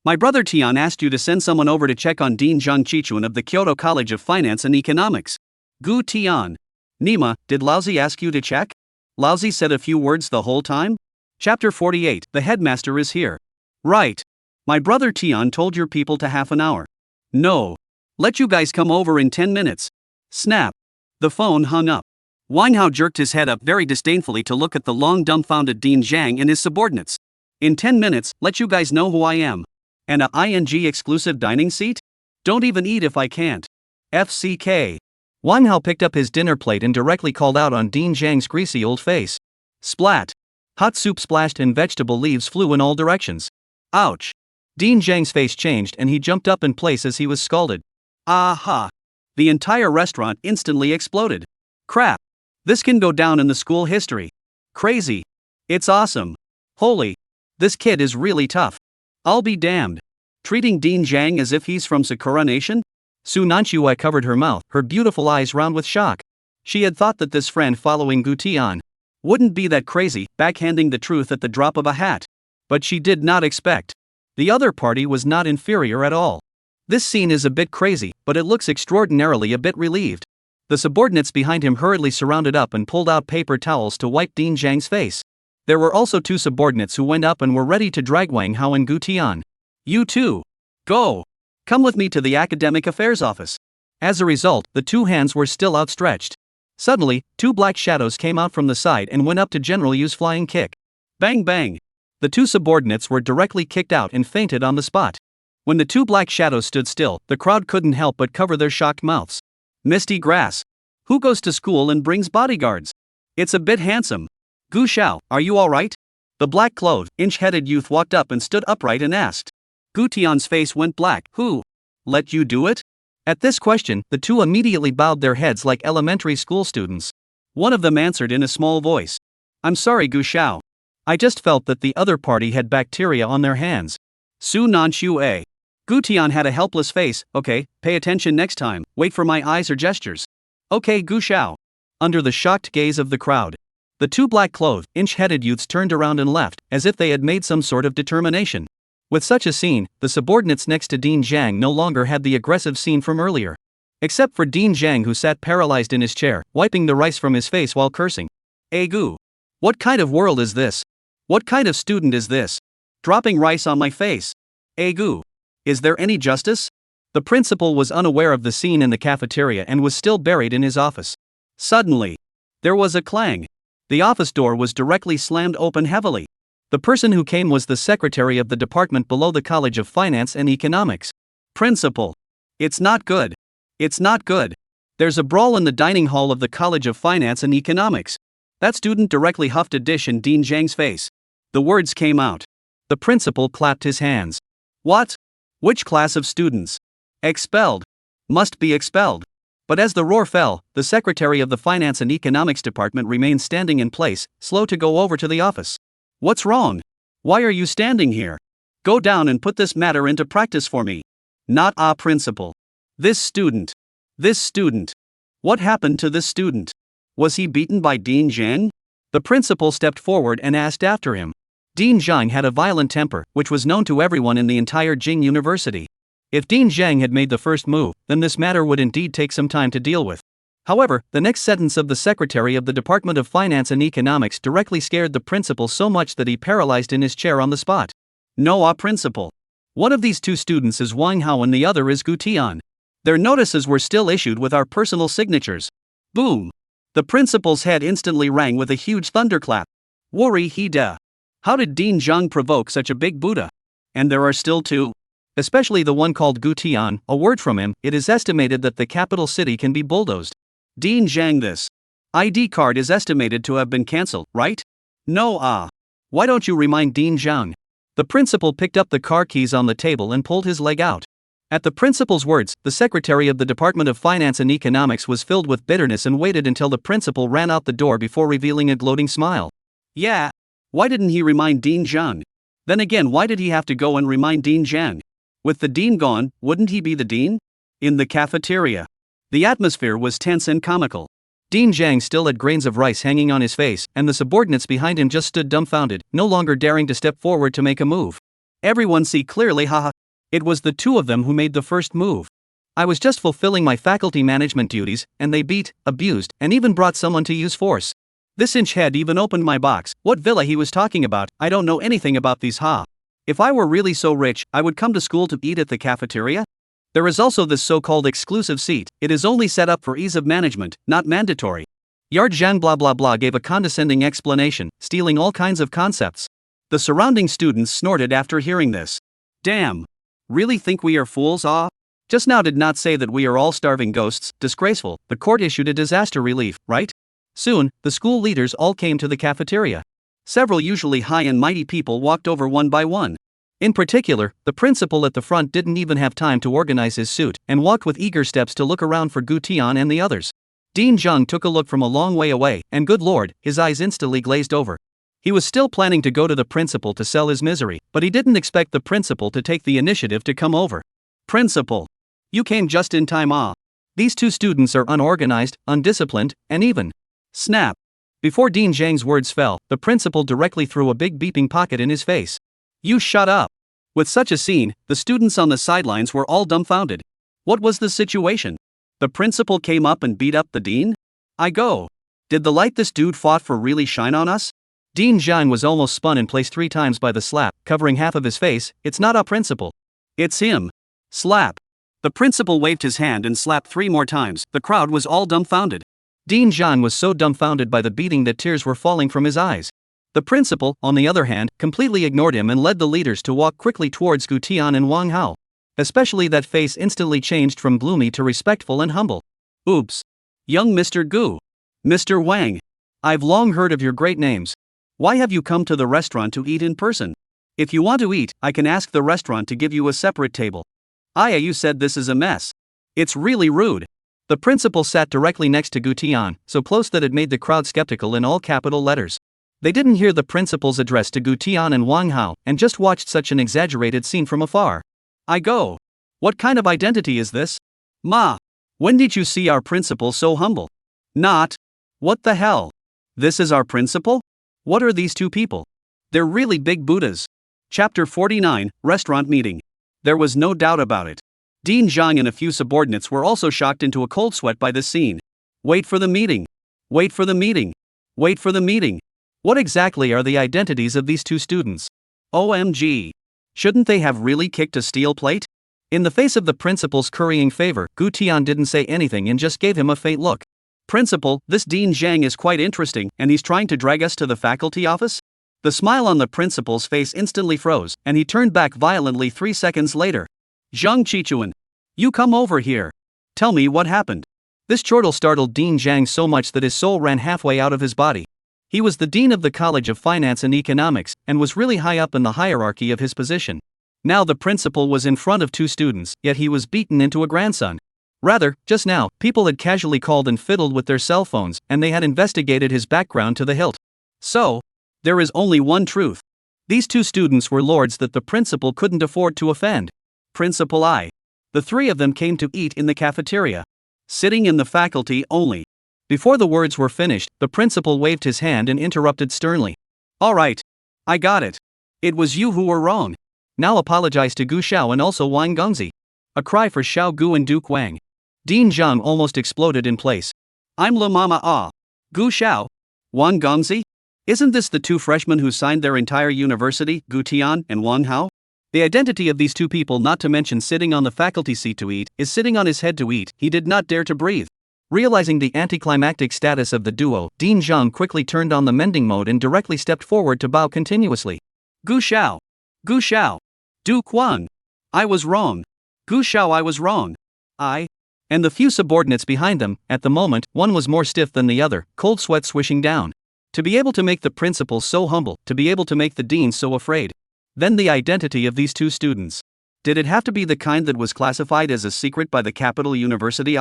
my brother Tian asked you to send someone over to check on Dean Zhang Chichuan of the Kyoto College of Finance and Economics. Gu Tian. Nima, did Laozi ask you to check? Laozi said a few words the whole time? Chapter 48, the headmaster is here. Right. My brother Tian told your people to half an hour. No. Let you guys come over in 10 minutes. Snap. The phone hung up. Wang Hao jerked his head up very disdainfully to look at the long dumbfounded Dean Zhang and his subordinates. In 10 minutes, let you guys know who I am. And a ING exclusive dining seat? Don't even eat if I can't. FCK. Wang Hao picked up his dinner plate and directly called out on Dean Zhang's greasy old face. Splat. Hot soup splashed and vegetable leaves flew in all directions. Ouch. Dean Zhang's face changed and he jumped up in place as he was scalded. Aha. The entire restaurant instantly exploded. Crap. This can go down in the school history. Crazy. It's awesome. Holy. This kid is really tough. I'll be damned. Treating Dean Zhang as if he's from Sakura Nation? Su Nanxue covered her mouth, her beautiful eyes round with shock. She had thought that this friend following Gu Tian wouldn't be that crazy, backhanding the truth at the drop of a hat. But she did not expect. The other party was not inferior at all. This scene is a bit crazy, but it looks extraordinarily a bit relieved. The subordinates behind him hurriedly surrounded up and pulled out paper towels to wipe Dean Zhang's face. There were also two subordinates who went up and were ready to drag Wang Hao and Gu Tian. You too. Go. Come with me to the academic affairs office. As a result, the two hands were still outstretched. Suddenly, two black shadows came out from the side and went up to General Yu's flying kick. Bang bang. The two subordinates were directly kicked out and fainted on the spot. When the two black shadows stood still, the crowd couldn't help but cover their shocked mouths. Misty grass. Who goes to school and brings bodyguards? It's a bit handsome. Gu Xiao, are you alright? The black-clothed, inch-headed youth walked up and stood upright and asked. Gu Tian's face went black. Who? Let you do it? At this question, the two immediately bowed their heads like elementary school students. One of them answered in a small voice. I'm sorry, Gu Xiao. I just felt that the other party had bacteria on their hands. Su Nanxue. Gu Tian had a helpless face. Okay, pay attention next time, wait for my eyes or gestures. Okay, Gu Xiao. Under the shocked gaze of the crowd, the two black-clothed, inch-headed youths turned around and left, as if they had made some sort of determination. With such a scene, the subordinates next to Dean Zhang no longer had the aggressive scene from earlier. Except for Dean Zhang, who sat paralyzed in his chair, wiping the rice from his face while cursing. Gu. What kind of world is this? What kind of student is this? Dropping rice on my face. Gu. Is there any justice? The principal was unaware of the scene in the cafeteria and was still buried in his office. Suddenly, there was a clang. The office door was directly slammed open heavily. The person who came was the secretary of the department below the College of Finance and Economics. Principal. It's not good. It's not good. There's a brawl in the dining hall of the College of Finance and Economics. That student directly huffed a dish in Dean Zhang's face. The words came out. The principal clapped his hands. What? Which class of students? Expelled. Must be expelled. But as the roar fell, the secretary of the Finance and Economics department remained standing in place, slow to go over to the office. What's wrong? Why are you standing here? Go down and put this matter into practice for me. Not principal. This student. This student. What happened to this student? Was he beaten by Dean Zhang? The principal stepped forward and asked after him. Dean Zhang had a violent temper, which was known to everyone in the entire Jing University. If Dean Zhang had made the first move, then this matter would indeed take some time to deal with. However, the next sentence of the secretary of the Department of Finance and Economics directly scared the principal so much that he paralyzed in his chair on the spot. No, principal. One of these two students is Wang Hao and the other is Gu Tian. Their notices were still issued with our personal signatures. Boom! The principal's head instantly rang with a huge thunderclap. Worry he da. How did Dean Zhang provoke such a big Buddha? And there are still two. Especially the one called Gu Tian, a word from him, it is estimated that the capital city can be bulldozed. Dean Zhang, this ID card is estimated to have been cancelled, right? No, Why don't you remind Dean Zhang? The principal picked up the car keys on the table and pulled his leg out. At the principal's words, the secretary of the Department of Finance and Economics was filled with bitterness and waited until the principal ran out the door before revealing a gloating smile. Yeah. Why didn't he remind Dean Zhang? Then again, why did he have to go and remind Dean Zhang? With the dean gone, wouldn't he be the dean? In the cafeteria, the atmosphere was tense and comical. Dean Zhang still had grains of rice hanging on his face, and the subordinates behind him just stood dumbfounded, no longer daring to step forward to make a move. Everyone see clearly, haha. It was the two of them who made the first move. I was just fulfilling my faculty management duties, and they beat, abused, and even brought someone to use force. This inch head even opened my box. What villa he was talking about, I don't know anything about these ha. If I were really so rich, I would come to school to eat at the cafeteria? There is also this so-called exclusive seat. It is only set up for ease of management, not mandatory. Yard Zhang blah blah blah gave a condescending explanation, stealing all kinds of concepts. The surrounding students snorted after hearing this. Damn. Really think we are fools, ah? Just now did not say that we are all starving ghosts, disgraceful. The court issued a disaster relief, right? Soon, the school leaders all came to the cafeteria. Several usually high and mighty people walked over one by one. In particular, the principal at the front didn't even have time to organize his suit, and walked with eager steps to look around for Gu Tian and the others. Dean Zhang took a look from a long way away, and good lord, his eyes instantly glazed over. He was still planning to go to the principal to sell his misery, but he didn't expect the principal to take the initiative to come over. Principal, you came just in time, ah. These two students are unorganized, undisciplined, and even. Snap. Before Dean Zhang's words fell, the principal directly threw a big beeping pocket in his face. You shut up. With such a scene, the students on the sidelines were all dumbfounded. What was the situation? The principal came up and beat up the dean? I go. Did the light this dude fought for really shine on us? Dean Zhang was almost spun in place 3 times by the slap, covering half of his face. It's not a principal. It's him. Slap. The principal waved his hand and slapped 3 more times. The crowd was all dumbfounded. Dean Zhang was so dumbfounded by the beating that tears were falling from his eyes. The principal, on the other hand, completely ignored him and led the leaders to walk quickly towards Gu Tian and Wang Hao. Especially that face instantly changed from gloomy to respectful and humble. Oops. Young Mr. Gu. Mr. Wang. I've long heard of your great names. Why have you come to the restaurant to eat in person? If you want to eat, I can ask the restaurant to give you a separate table. Aya, you said this is a mess. It's really rude. The principal sat directly next to Gu Tian, so close that it made the crowd skeptical in all capital letters. They didn't hear the principal's address to Gu Tian and Wang Hao, and just watched such an exaggerated scene from afar. I go. What kind of identity is this? Ma, when did you see our principal so humble? Not. What the hell? This is our principal? What are these two people? They're really big Buddhas. Chapter 49, Restaurant Meeting. There was no doubt about it. Dean Zhang and a few subordinates were also shocked into a cold sweat by this scene. Wait for the meeting. Wait for the meeting. Wait for the meeting. What exactly are the identities of these two students? OMG. Shouldn't they have really kicked a steel plate? In the face of the principal's currying favor, Gu Tian didn't say anything and just gave him a faint look. Principal, this Dean Zhang is quite interesting, and he's trying to drag us to the faculty office? The smile on the principal's face instantly froze, and he turned back violently 3 seconds later. Zhang Qichuan, you come over here. Tell me what happened. This chortle startled Dean Zhang so much that his soul ran halfway out of his body. He was the dean of the College of Finance and Economics, and was really high up in the hierarchy of his position. Now the principal was in front of 2 students, yet he was beaten into a grandson. Rather, just now, people had casually called and fiddled with their cell phones, and they had investigated his background to the hilt. So, there is only one truth. These 2 students were lords that the principal couldn't afford to offend. Principal I. The 3 of them came to eat in the cafeteria. Sitting in the faculty only. Before the words were finished, the principal waved his hand and interrupted sternly. All right. I got it. It was you who were wrong. Now apologize to Gu Xiao and also Wang Gongzi. A cry for Xiao Gu and Duke Wang. Dean Zhang almost exploded in place. I'm La Mama Ah. Gu Xiao? Wang Gongzi? Isn't this the 2 freshmen who signed their entire university, Gu Tian and Wang Hao? The identity of these 2 people, not to mention sitting on the faculty seat to eat, is sitting on his head to eat. He did not dare to breathe. Realizing the anticlimactic status of the duo, Dean Zhang quickly turned on the mending mode and directly stepped forward to bow continuously. Gu Xiao. Gu Xiao. Duke Wang. I was wrong. Gu Xiao, I was wrong. And the few subordinates behind them, at the moment, one was more stiff than the other, cold sweat swishing down. To be able to make the principal so humble, to be able to make the dean so afraid. Then the identity of these 2 students. Did it have to be the kind that was classified as a secret by the capital university?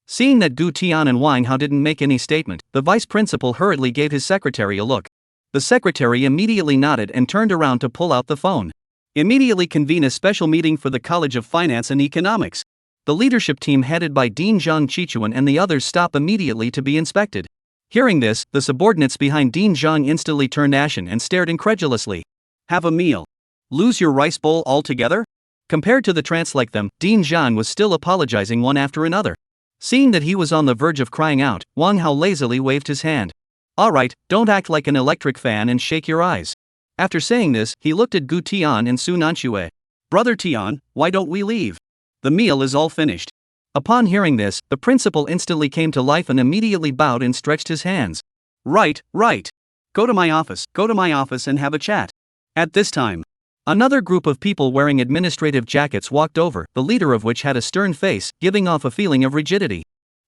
Seeing that Gu Tian and Wang Hao didn't make any statement, the vice principal hurriedly gave his secretary a look. The secretary immediately nodded and turned around to pull out the phone. Immediately convene a special meeting for the College of Finance and Economics. The leadership team headed by Dean Zhang Qichuan and the others stop immediately to be inspected. Hearing this, the subordinates behind Dean Zhang instantly turned ashen and stared incredulously. Have a meal. Lose your rice bowl altogether? Compared to the trance like them, Dean Zhang was still apologizing one after another. Seeing that he was on the verge of crying out, Wang Hao lazily waved his hand. Alright, don't act like an electric fan and shake your eyes. After saying this, he looked at Gu Tian and Su Nanxue. Brother Tian, why don't we leave? The meal is all finished. Upon hearing this, the principal instantly came to life and immediately bowed and stretched his hands. Right. Go to my office and have a chat. At this time, another group of people wearing administrative jackets walked over, the leader of which had a stern face, giving off a feeling of rigidity.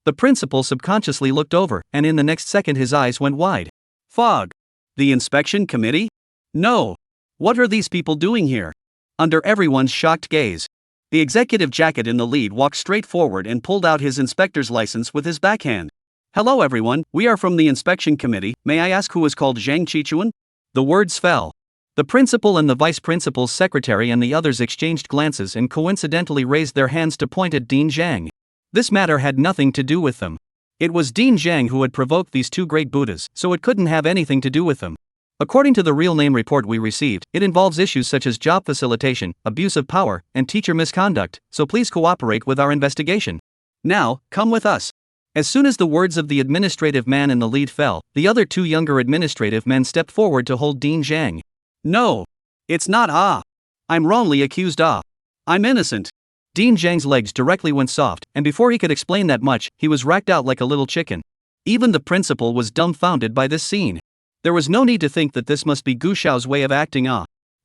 The principal subconsciously looked over, and in the next second his eyes went wide. Fog. The inspection committee? No. What are these people doing here? Under everyone's shocked gaze, the executive jacket in the lead walked straight forward and pulled out his inspector's license with his backhand. Hello everyone, we are from the inspection committee, may I ask who is called Zhang Qichuan? The words fell. The principal and the vice principal's secretary and the others exchanged glances and coincidentally raised their hands to point at Dean Zhang. This matter had nothing to do with them. It was Dean Zhang who had provoked these two great Buddhas, so it couldn't have anything to do with them. According to the real name report we received, it involves issues such as job facilitation, abuse of power, and teacher misconduct, so please cooperate with our investigation. Now, come with us. As soon as the words of the administrative man in the lead fell, the other two younger administrative men stepped forward to hold Dean Zhang. No. It's not I'm wrongly accused I'm innocent. Dean Zhang's legs directly went soft, and before he could explain that much, he was racked out like a little chicken. Even the principal was dumbfounded by this scene. There was no need to think that this must be Gu Xiao's way of acting.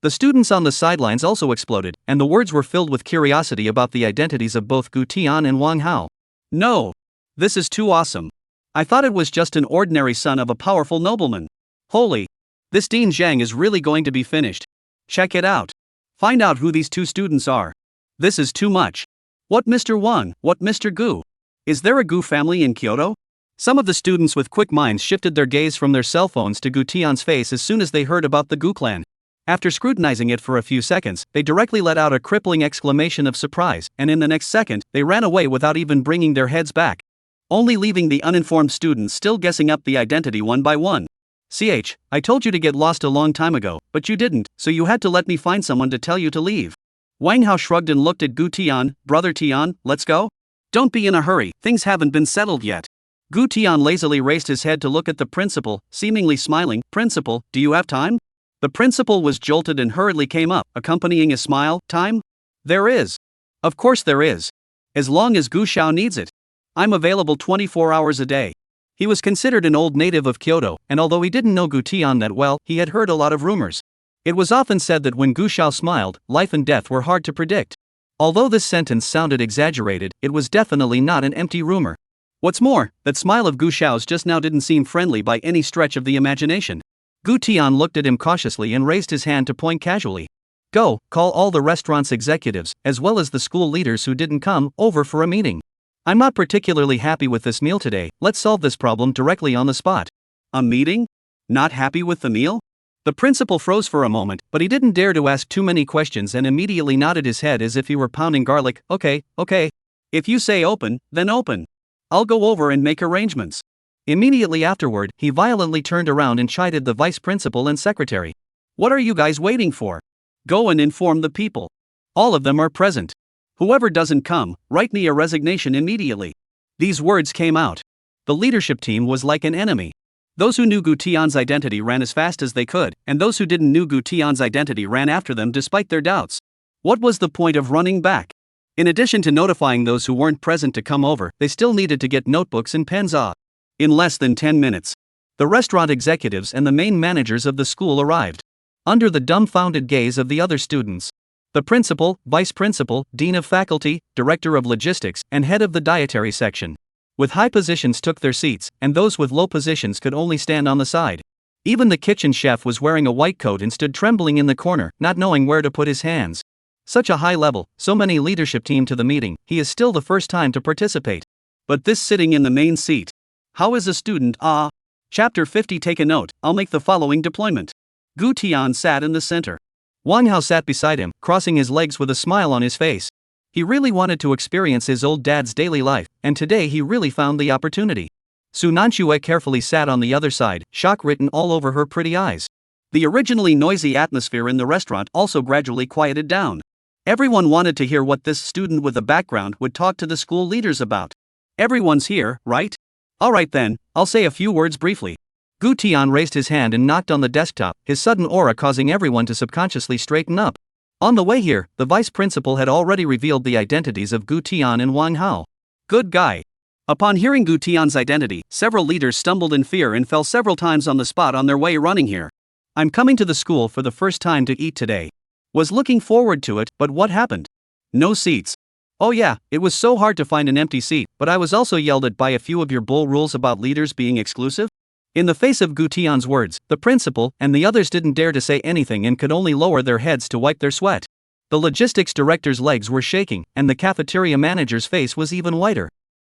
The students on the sidelines also exploded, and the words were filled with curiosity about the identities of both Gu Tian and Wang Hao. No. This is too awesome. I thought it was just an ordinary son of a powerful nobleman. Holy. This Dean Zhang is really going to be finished. Check it out. Find out who these two students are. This is too much. What Mr. Wang, what Mr. Gu? Is there a Gu family in Kyoto? Some of the students with quick minds shifted their gaze from their cell phones to Gu Tian's face as soon as they heard about the Gu clan. After scrutinizing it for a few seconds, they directly let out a crippling exclamation of surprise, and in the next second, they ran away without even bringing their heads back. Only leaving the uninformed students still guessing up the identity one by one. I told you to get lost a long time ago, but you didn't, so you had to let me find someone to tell you to leave. Wang Hao shrugged and looked at Gu Tian. Brother Tian, let's go? Don't be in a hurry, things haven't been settled yet. Gu Tian lazily raised his head to look at the principal, seemingly smiling. Principal, do you have time? The principal was jolted and hurriedly came up, accompanying a smile. Time? There is. Of course there is. As long as Gu Xiao needs it. I'm available 24 hours a day. He was considered an old native of Kyoto, and although he didn't know Gu Tian that well, he had heard a lot of rumors. It was often said that when Gu Xiao smiled, life and death were hard to predict. Although this sentence sounded exaggerated, it was definitely not an empty rumor. What's more, that smile of Gu Xiao's just now didn't seem friendly by any stretch of the imagination. Gu Tian looked at him cautiously and raised his hand to point casually. Go, call all the restaurant's executives, as well as the school leaders who didn't come, over for a meeting. I'm not particularly happy with this meal today, let's solve this problem directly on the spot. A meeting? Not happy with the meal? The principal froze for a moment, but he didn't dare to ask too many questions and immediately nodded his head as if he were pounding garlic. Okay. If you say open, then open. I'll go over and make arrangements. Immediately afterward, he violently turned around and chided the vice principal and secretary. What are you guys waiting for? Go and inform the people. All of them are present. Whoever doesn't come, write me a resignation immediately. These words came out. The leadership team was like an enemy. Those who knew Gu Tian's identity ran as fast as they could, and those who didn't know Gu Tian's identity ran after them despite their doubts. What was the point of running back? In addition to notifying those who weren't present to come over, they still needed to get notebooks and pens. In less than 10 minutes, the restaurant executives and the main managers of the school arrived. Under the dumbfounded gaze of the other students, the principal, vice principal, dean of faculty, director of logistics, and head of the dietary section, with high positions took their seats, and those with low positions could only stand on the side. Even the kitchen chef was wearing a white coat and stood trembling in the corner, not knowing where to put his hands. Such a high level, so many leadership team to the meeting, he is still the first time to participate. But this sitting in the main seat. How is a student? Chapter 50. Take a note, I'll make the following deployment. Gu Tian sat in the center. Wang Hao sat beside him, crossing his legs with a smile on his face. He really wanted to experience his old dad's daily life, and today he really found the opportunity. Su Nanxue carefully sat on the other side, shock written all over her pretty eyes. The originally noisy atmosphere in the restaurant also gradually quieted down. Everyone wanted to hear what this student with a background would talk to the school leaders about. Everyone's here, right? Alright then, I'll say a few words briefly. Gu Tian raised his hand and knocked on the desktop, his sudden aura causing everyone to subconsciously straighten up. On the way here, the vice principal had already revealed the identities of Gu Tian and Wang Hao. Good guy. Upon hearing Gu Tian's identity, several leaders stumbled in fear and fell several times on the spot on their way running here. I'm coming to the school for the first time to eat today. Was looking forward to it, but what happened? No seats. Oh yeah, it was so hard to find an empty seat, but I was also yelled at by a few of your bull rules about leaders being exclusive. In the face of Gu Tian's words, the principal and the others didn't dare to say anything and could only lower their heads to wipe their sweat. The logistics director's legs were shaking, and the cafeteria manager's face was even whiter.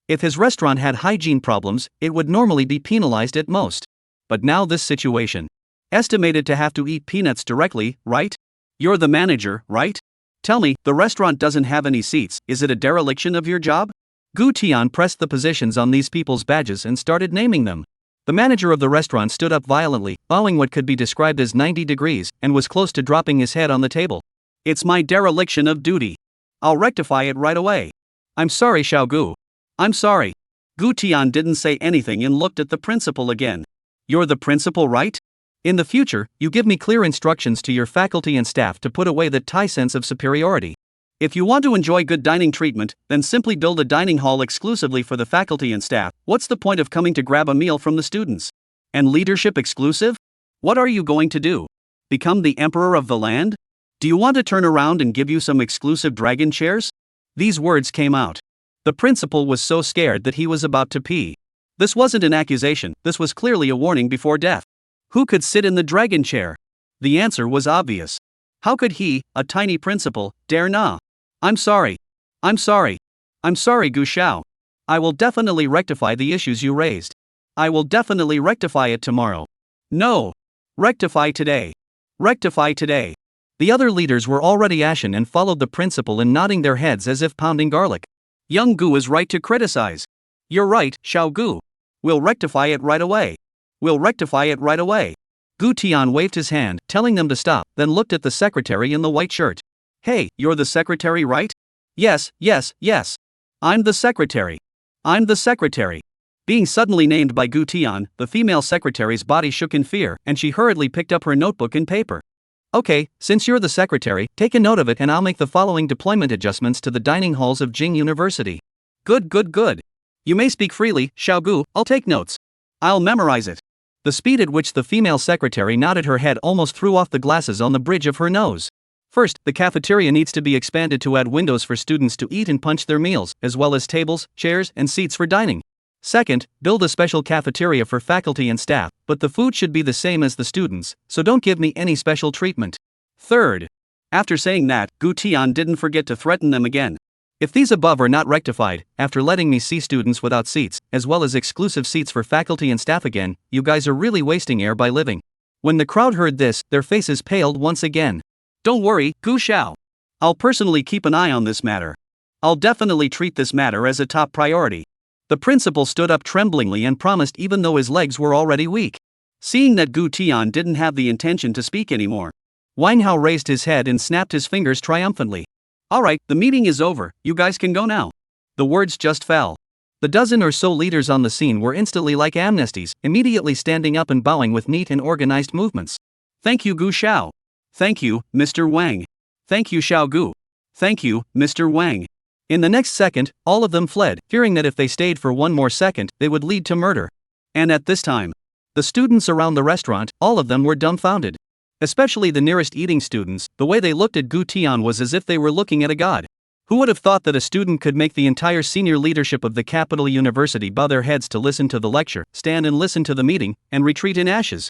If his restaurant had hygiene problems, it would normally be penalized at most. But now this situation. Estimated to have to eat peanuts directly, right? You're the manager, right? Tell me, the restaurant doesn't have any seats, is it a dereliction of your job? Gu Tian pressed the positions on these people's badges and started naming them. The manager of the restaurant stood up violently, bowing what could be described as 90 degrees, and was close to dropping his head on the table. It's my dereliction of duty. I'll rectify it right away. I'm sorry, Xiao Gu. I'm sorry. Gu Tian didn't say anything and looked at the principal again. You're the principal, right? In the future, you give me clear instructions to your faculty and staff to put away that Thai sense of superiority. If you want to enjoy good dining treatment, then simply build a dining hall exclusively for the faculty and staff. What's the point of coming to grab a meal from the students? And leadership exclusive? What are you going to do? Become the emperor of the land? Do you want to turn around and give you some exclusive dragon chairs? These words came out. The principal was so scared that he was about to pee. This wasn't an accusation, this was clearly a warning before death. Who could sit in the dragon chair? The answer was obvious. How could he, a tiny principal, dare not? I'm sorry. I'm sorry. I'm sorry, Gu Xiao. I will definitely rectify the issues you raised. I will definitely rectify it tomorrow. No. Rectify today. Rectify today. The other leaders were already ashen and followed the principal in nodding their heads as if pounding garlic. Young Gu is right to criticize. You're right, Xiao Gu. We'll rectify it right away. We'll rectify it right away. Gu Tian waved his hand, telling them to stop, then looked at the secretary in the white shirt. Hey, you're the secretary, right? Yes, yes, yes. I'm the secretary. I'm the secretary. Being suddenly named by Gu Tian, the female secretary's body shook in fear, and she hurriedly picked up her notebook and paper. Okay, since you're the secretary, take a note of it and I'll make the following deployment adjustments to the dining halls of Jing University. Good, good, good. You may speak freely, Xiao Gu, I'll take notes. I'll memorize it. The speed at which the female secretary nodded her head almost threw off the glasses on the bridge of her nose. First, the cafeteria needs to be expanded to add windows for students to eat and punch their meals, as well as tables, chairs, and seats for dining. Second, build a special cafeteria for faculty and staff, but the food should be the same as the students, so don't give me any special treatment. Third. After saying that, Gu Tian didn't forget to threaten them again. If these above are not rectified, after letting me see students without seats, as well as exclusive seats for faculty and staff again, you guys are really wasting air by living. When the crowd heard this, their faces paled once again. Don't worry, Gu Xiao. I'll personally keep an eye on this matter. I'll definitely treat this matter as a top priority. The principal stood up tremblingly and promised even though his legs were already weak. Seeing that Gu Tian didn't have the intention to speak anymore, Wang Hao raised his head and snapped his fingers triumphantly. Alright, the meeting is over, you guys can go now. The words just fell. The dozen or so leaders on the scene were instantly like amnesties, immediately standing up and bowing with neat and organized movements. Thank you, Gu Xiao. Thank you, Mr. Wang. Thank you, Xiao Gu. Thank you, Mr. Wang. In the next second, all of them fled, fearing that if they stayed for one more second, they would lead to murder. And at this time, the students around the restaurant, all of them were dumbfounded. Especially the nearest eating students, the way they looked at Gu Tian was as if they were looking at a god. Who would have thought that a student could make the entire senior leadership of the capital university bow their heads to listen to the lecture, stand and listen to the meeting, and retreat in ashes?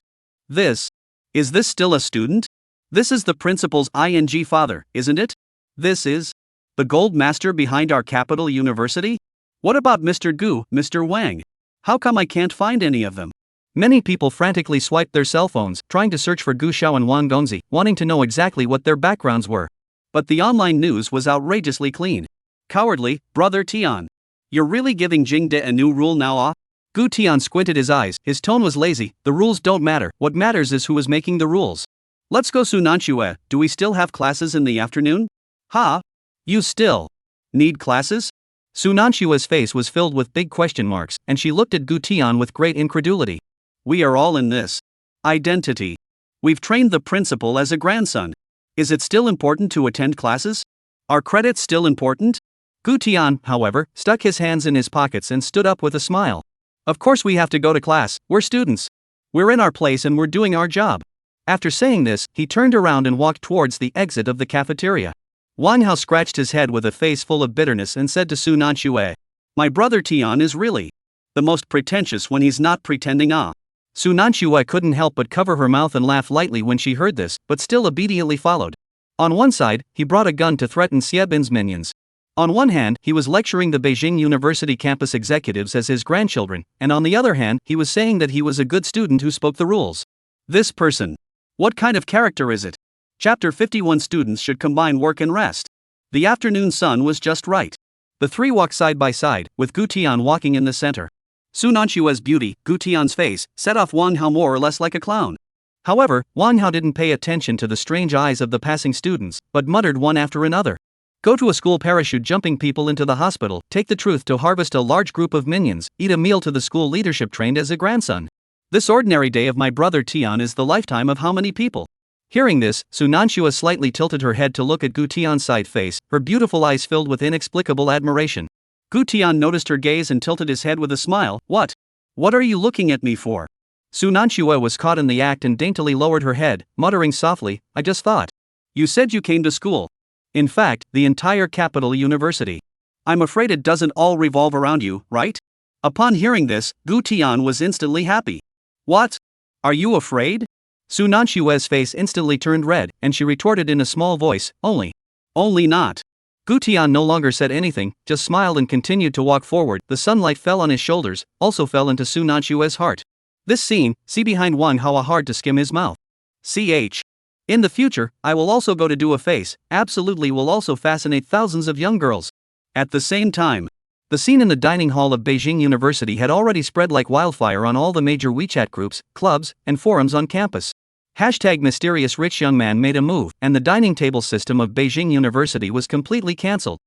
Is this still a student? This is the principal's ing father, isn't it? This is the gold master behind our capital university? What about Mr. Gu, Mr. Wang? How come I can't find any of them? Many people frantically swiped their cell phones, trying to search for Gu Xiao and Wang Gongzi, wanting to know exactly what their backgrounds were. But the online news was outrageously clean. Cowardly, brother Tian. You're really giving Jingde a new rule now, ah? Gu Tian squinted his eyes, his tone was lazy. The rules don't matter, what matters is who is making the rules. Let's go Sunanxue, do we still have classes in the afternoon? Ha? You still need classes? Sunanxue's face was filled with big question marks, and she looked at Gu Tian with great incredulity. We are all in this. Identity. We've trained the principal as a grandson. Is it still important to attend classes? Are credits still important? Gu Tian, however, stuck his hands in his pockets and stood up with a smile. Of course we have to go to class, we're students. We're in our place and we're doing our job. After saying this, he turned around and walked towards the exit of the cafeteria. Wang Hao scratched his head with a face full of bitterness and said to Sunanxue, my brother Tian is really the most pretentious when he's not pretending, ah. Sunanxue couldn't help but cover her mouth and laugh lightly when she heard this, but still obediently followed. On one side, he brought a gun to threaten Xiebin's minions. On one hand, he was lecturing the Beijing University campus executives as his grandchildren, and on the other hand, he was saying that he was a good student who spoke the rules. This person. What kind of character is it? Chapter 51 Students should combine work and rest. The afternoon sun was just right. The three walked side by side, with Gu Tian walking in the center. Sunanxue's beauty, Gu Tian's face, set off Wang Hao more or less like a clown. However, Wang Hao didn't pay attention to the strange eyes of the passing students, but muttered one after another. Go to a school parachute jumping people into the hospital, take the truth to harvest a large group of minions, eat a meal to the school leadership trained as a grandson. This ordinary day of my brother Tian is the lifetime of how many people? Hearing this, Sunanxue slightly tilted her head to look at Gu Tian's side face, her beautiful eyes filled with inexplicable admiration. Gu Tian noticed her gaze and tilted his head with a smile. What? What are you looking at me for? Sunanxue was caught in the act and daintily lowered her head, muttering softly, I just thought. You said you came to school. In fact, the entire capital university. I'm afraid it doesn't all revolve around you, right? Upon hearing this, Gu Tian was instantly happy. What? Are you afraid? Sunanxue's face instantly turned red, and she retorted in a small voice, Only not. Gu Tian no longer said anything, just smiled and continued to walk forward. The sunlight fell on his shoulders, also fell into Sunanxue's heart. This scene, see behind Wang Hao hard to skim his mouth. Ch. In the future, I will also go to do a face, absolutely will also fascinate thousands of young girls. At the same time, the scene in the dining hall of Beijing University had already spread like wildfire on all the major WeChat groups, clubs, and forums on campus. #mysterious rich young man made a move, and the dining table system of Beijing University was completely cancelled.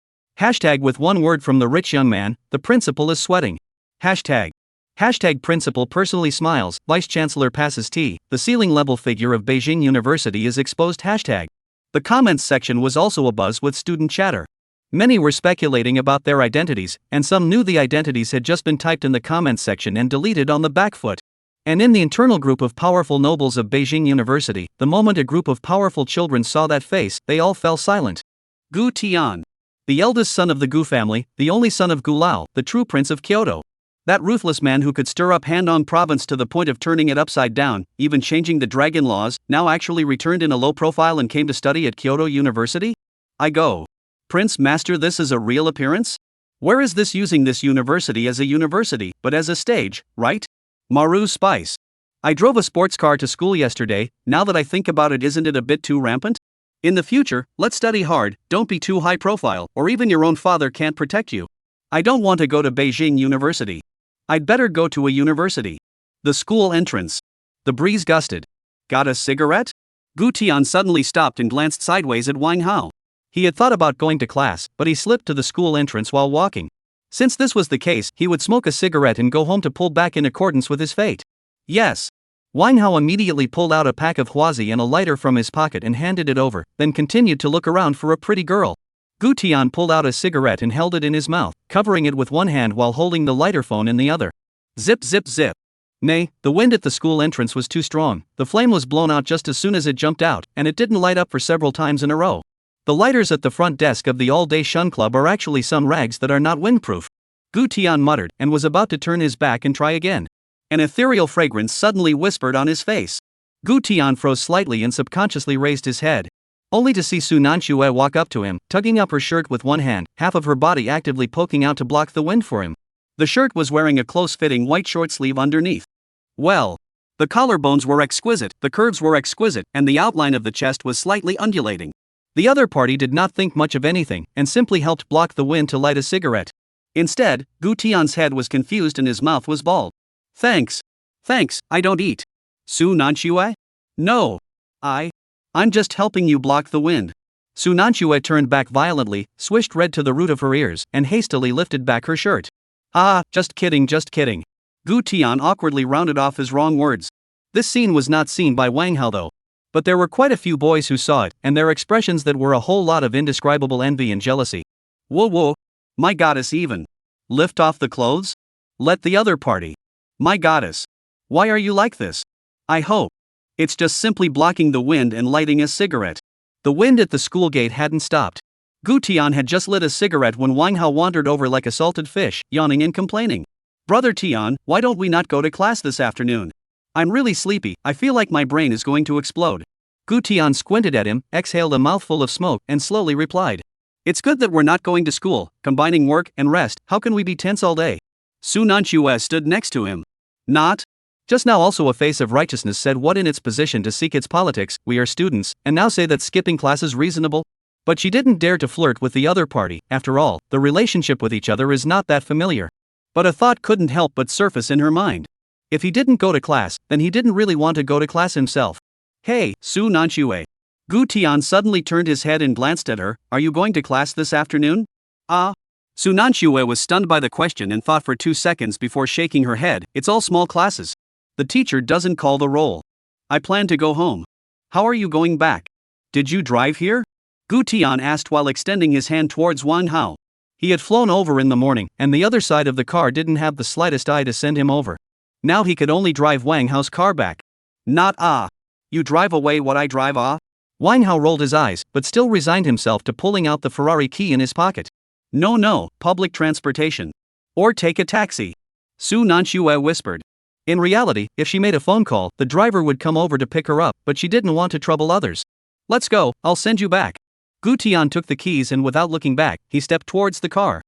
#with one word from the rich young man, the principal is sweating. #. Principal personally smiles, Vice Chancellor passes tea, the ceiling level figure of Beijing University is exposed. The comments section was also abuzz with student chatter. Many were speculating about their identities, and some knew the identities had just been typed in the comments section and deleted on the back foot. And in the internal group of powerful nobles of Beijing University, the moment a group of powerful children saw that face, they all fell silent. Gu Tian, the eldest son of the Gu family, the only son of Gu Lao, the true prince of Kyoto. That ruthless man who could stir up Handong province to the point of turning it upside down, even changing the dragon laws, now actually returned in a low profile and came to study at Kyoto University? I go. Prince Master, this is a real appearance? Where is this using this university as a university, but as a stage, right? Maru Spice. I drove a sports car to school yesterday, now that I think about it, isn't it a bit too rampant? In the future, let's study hard, don't be too high profile, or even your own father can't protect you. I don't want to go to Beijing University. I'd better go to a university. The school entrance. The breeze gusted. Got a cigarette? Gu Tian suddenly stopped and glanced sideways at Wang Hao. He had thought about going to class, but he slipped to the school entrance while walking. Since this was the case, he would smoke a cigarette and go home to pull back in accordance with his fate. Yes. Wang Hao immediately pulled out a pack of huazi and a lighter from his pocket and handed it over, then continued to look around for a pretty girl. Gu Tian pulled out a cigarette and held it in his mouth, covering it with one hand while holding the lighter phone in the other. Zip zip zip. Nay, the wind at the school entrance was too strong, the flame was blown out just as soon as it jumped out, and it didn't light up for several times in a row. The lighters at the front desk of the all-day shun club are actually some rags that are not windproof. Gu Tian muttered, and was about to turn his back and try again. An ethereal fragrance suddenly whispered on his face. Gu Tian froze slightly and subconsciously raised his head. only to see Su Nanxue walk up to him, tugging up her shirt with one hand, half of her body actively poking out to block the wind for him. The shirt was wearing a close-fitting white short sleeve underneath. Well, the collarbones were exquisite, the curves were exquisite, and the outline of the chest was slightly undulating. The other party did not think much of anything, and simply helped block the wind to light a cigarette. Instead, Gu Tian's head was confused and his mouth was bald. Thanks, I don't eat. Su Nanxue? No. I'm just helping you block the wind. Su Nanxue turned back violently, swished red to the root of her ears, and hastily lifted back her shirt. Ah, just kidding. Gu Tian awkwardly rounded off his wrong words. This scene was not seen by Wang Hao though. But there were quite a few boys who saw it, and their expressions that were a whole lot of indescribable envy and jealousy. Whoa, my goddess even. Lift off the clothes? Let the other party. My goddess. Why are you like this? I hope. It's just simply blocking the wind and lighting a cigarette. The wind at the school gate hadn't stopped. Gu Tian had just lit a cigarette when Wang Hao wandered over like a salted fish, yawning and complaining. Brother Tian, why don't we not go to class this afternoon? I'm really sleepy, I feel like my brain is going to explode. Gu Tian squinted at him, exhaled a mouthful of smoke, and slowly replied. It's good that we're not going to school, combining work and rest, how can we be tense all day? Su Nanxue stood next to him. Not? Just now also a face of righteousness said what in its position to seek its politics, we are students, and now say that skipping class is reasonable? But she didn't dare to flirt with the other party, after all, the relationship with each other is not that familiar. But a thought couldn't help but surface in her mind. If he didn't go to class, then he didn't really want to go to class himself. Hey, Su Nanxue. Gu Tian suddenly turned his head and glanced at her, are you going to class this afternoon? Su Nanxue was stunned by the question and thought for 2 seconds before shaking her head, it's all small classes. The teacher doesn't call the roll. I plan to go home. How are you going back? Did you drive here? Gu Tian asked while extending his hand towards Wang Hao. He had flown over in the morning, and the other side of the car didn't have the slightest eye to send him over. Now he could only drive Wang Hao's car back. Not You drive away what I drive Wang Hao rolled his eyes, but still resigned himself to pulling out the Ferrari key in his pocket. No, public transportation. Or take a taxi. Su Nanxue whispered. In reality, if she made a phone call, the driver would come over to pick her up, but she didn't want to trouble others. Let's go, I'll send you back. Gu Tian took the keys and without looking back, he stepped towards the car.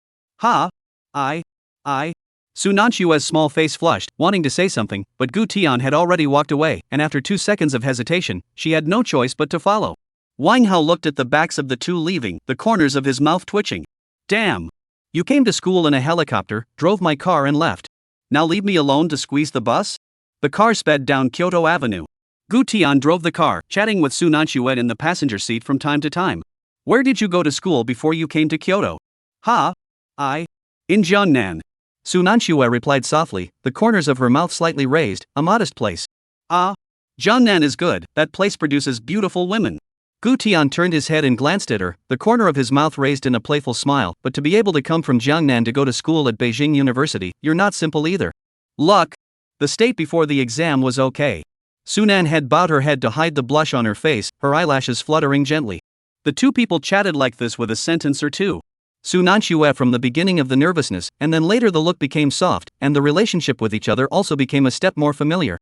Su Nanxue's small face flushed, wanting to say something, but Gu Tian had already walked away, and after 2 seconds of hesitation, she had no choice but to follow. Wang Hao looked at the backs of the two leaving, the corners of his mouth twitching. Damn! You came to school in a helicopter, drove my car and left. Now leave me alone to squeeze the bus? The car sped down Kyoto Avenue. Gu Tian drove the car, chatting with Su Nanxue in the passenger seat from time to time. Where did you go to school before you came to Kyoto? In Jiangnan. Su Nanxue replied softly, the corners of her mouth slightly raised, a modest place. Jiangnan is good, that place produces beautiful women. Gu Tian turned his head and glanced at her, the corner of his mouth raised in a playful smile, but to be able to come from Jiangnan to go to school at Beijing University, you're not simple either. Luck. The state before the exam was okay. Sunan had bowed her head to hide the blush on her face, her eyelashes fluttering gently. The two people chatted like this with a sentence or two. Su Nanxue from the beginning of the nervousness, and then later the look became soft, and the relationship with each other also became a step more familiar.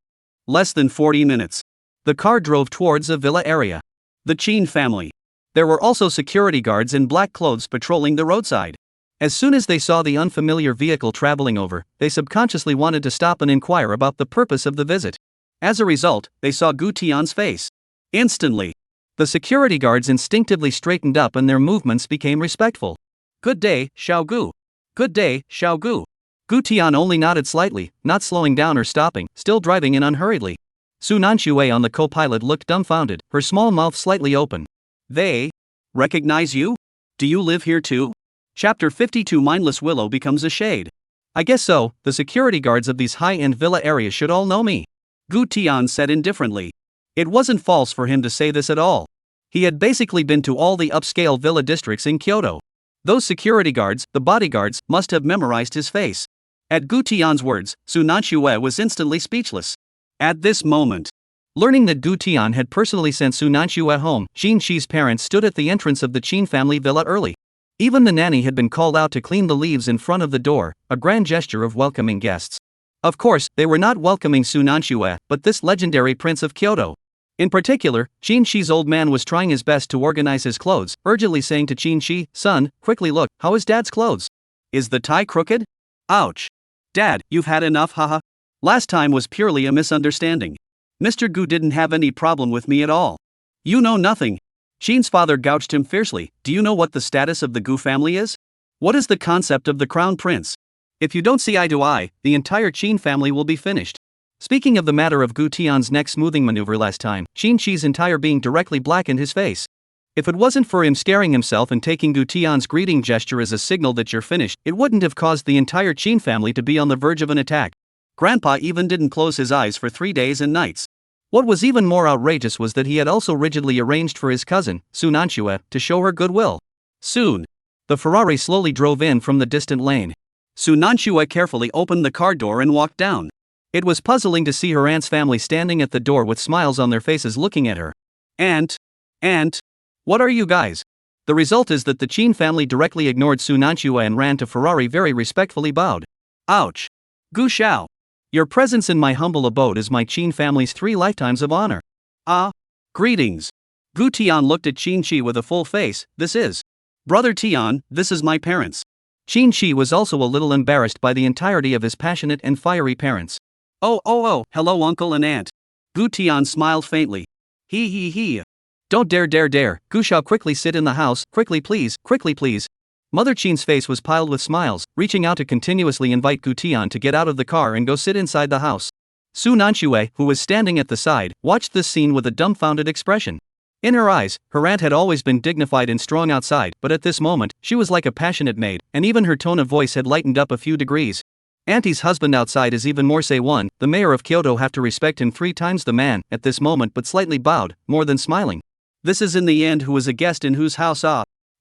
Less than 40 minutes. The car drove towards a villa area. The Qin family. There were also security guards in black clothes patrolling the roadside. As soon as they saw the unfamiliar vehicle traveling over, they subconsciously wanted to stop and inquire about the purpose of the visit. As a result, they saw Gu Tian's face. Instantly. The security guards instinctively straightened up and their movements became respectful. Good day, Xiao Gu. Good day, Xiao Gu. Gu Tian only nodded slightly, not slowing down or stopping, still driving in unhurriedly. Su Nanxue on the co-pilot looked dumbfounded, her small mouth slightly open. They recognize you? Do you live here too? Chapter 52 Mindless Willow becomes a shade. I guess so, the security guards of these high-end villa areas should all know me. Gu Tian said indifferently. It wasn't false for him to say this at all. He had basically been to all the upscale villa districts in Kyoto. Those security guards, the bodyguards, must have memorized his face. At Gu Tian's words, Su Nanxue was instantly speechless. At this moment, learning that Gu Tian had personally sent Su Nanxue home, Xin Shi's parents stood at the entrance of the Qin family villa early. Even the nanny had been called out to clean the leaves in front of the door, a grand gesture of welcoming guests. Of course, they were not welcoming Su Nanxue, but this legendary prince of Kyoto. In particular, Qin Shi's old man was trying his best to organize his clothes, urgently saying to Qin Shi, "Son, quickly look, how is Dad's clothes? Is the tie crooked? Ouch. Dad, you've had enough, haha. Last time was purely a misunderstanding. Mr. Gu didn't have any problem with me at all. You know nothing." Qin's father gouged him fiercely. "Do you know what the status of the Gu family is? What is the concept of the crown prince? If you don't see eye to eye, the entire Qin family will be finished." Speaking of the matter of Gu Tian's neck smoothing maneuver last time, Qin Shi's entire being directly blackened his face. If it wasn't for him scaring himself and taking Gu Tian's greeting gesture as a signal that you're finished, it wouldn't have caused the entire Qin family to be on the verge of an attack. Grandpa even didn't close his eyes for 3 days and nights. What was even more outrageous was that he had also rigidly arranged for his cousin, Su Nanxue, to show her goodwill. Soon, the Ferrari slowly drove in from the distant lane. Su Nanxue carefully opened the car door and walked down. It was puzzling to see her aunt's family standing at the door with smiles on their faces looking at her. Aunt, what are you guys? The result is that the Qin family directly ignored Su Nanxue and ran to Ferrari very respectfully bowed. Ouch. Gu Xiao. Your presence in my humble abode is my Qin family's 3 lifetimes of honor. Greetings. Gu Tian looked at Qin Shi with a full face. "This is Brother Tian, this is my parents." Qin Shi was also a little embarrassed by the entirety of his passionate and fiery parents. Oh, hello uncle and aunt. Gu Tian smiled faintly. He. Don't dare. Gu Xiao, quickly sit in the house, quickly please. Mother Qin's face was piled with smiles, reaching out to continuously invite Gu Tian to get out of the car and go sit inside the house. Su Nanxue, who was standing at the side, watched this scene with a dumbfounded expression. In her eyes, her aunt had always been dignified and strong outside, but at this moment, she was like a passionate maid, and even her tone of voice had lightened up a few degrees. Auntie's husband outside is even more say one, the mayor of Kyoto have to respect him 3 times the man, at this moment but slightly bowed, more than smiling. This is in the end who is a guest in whose house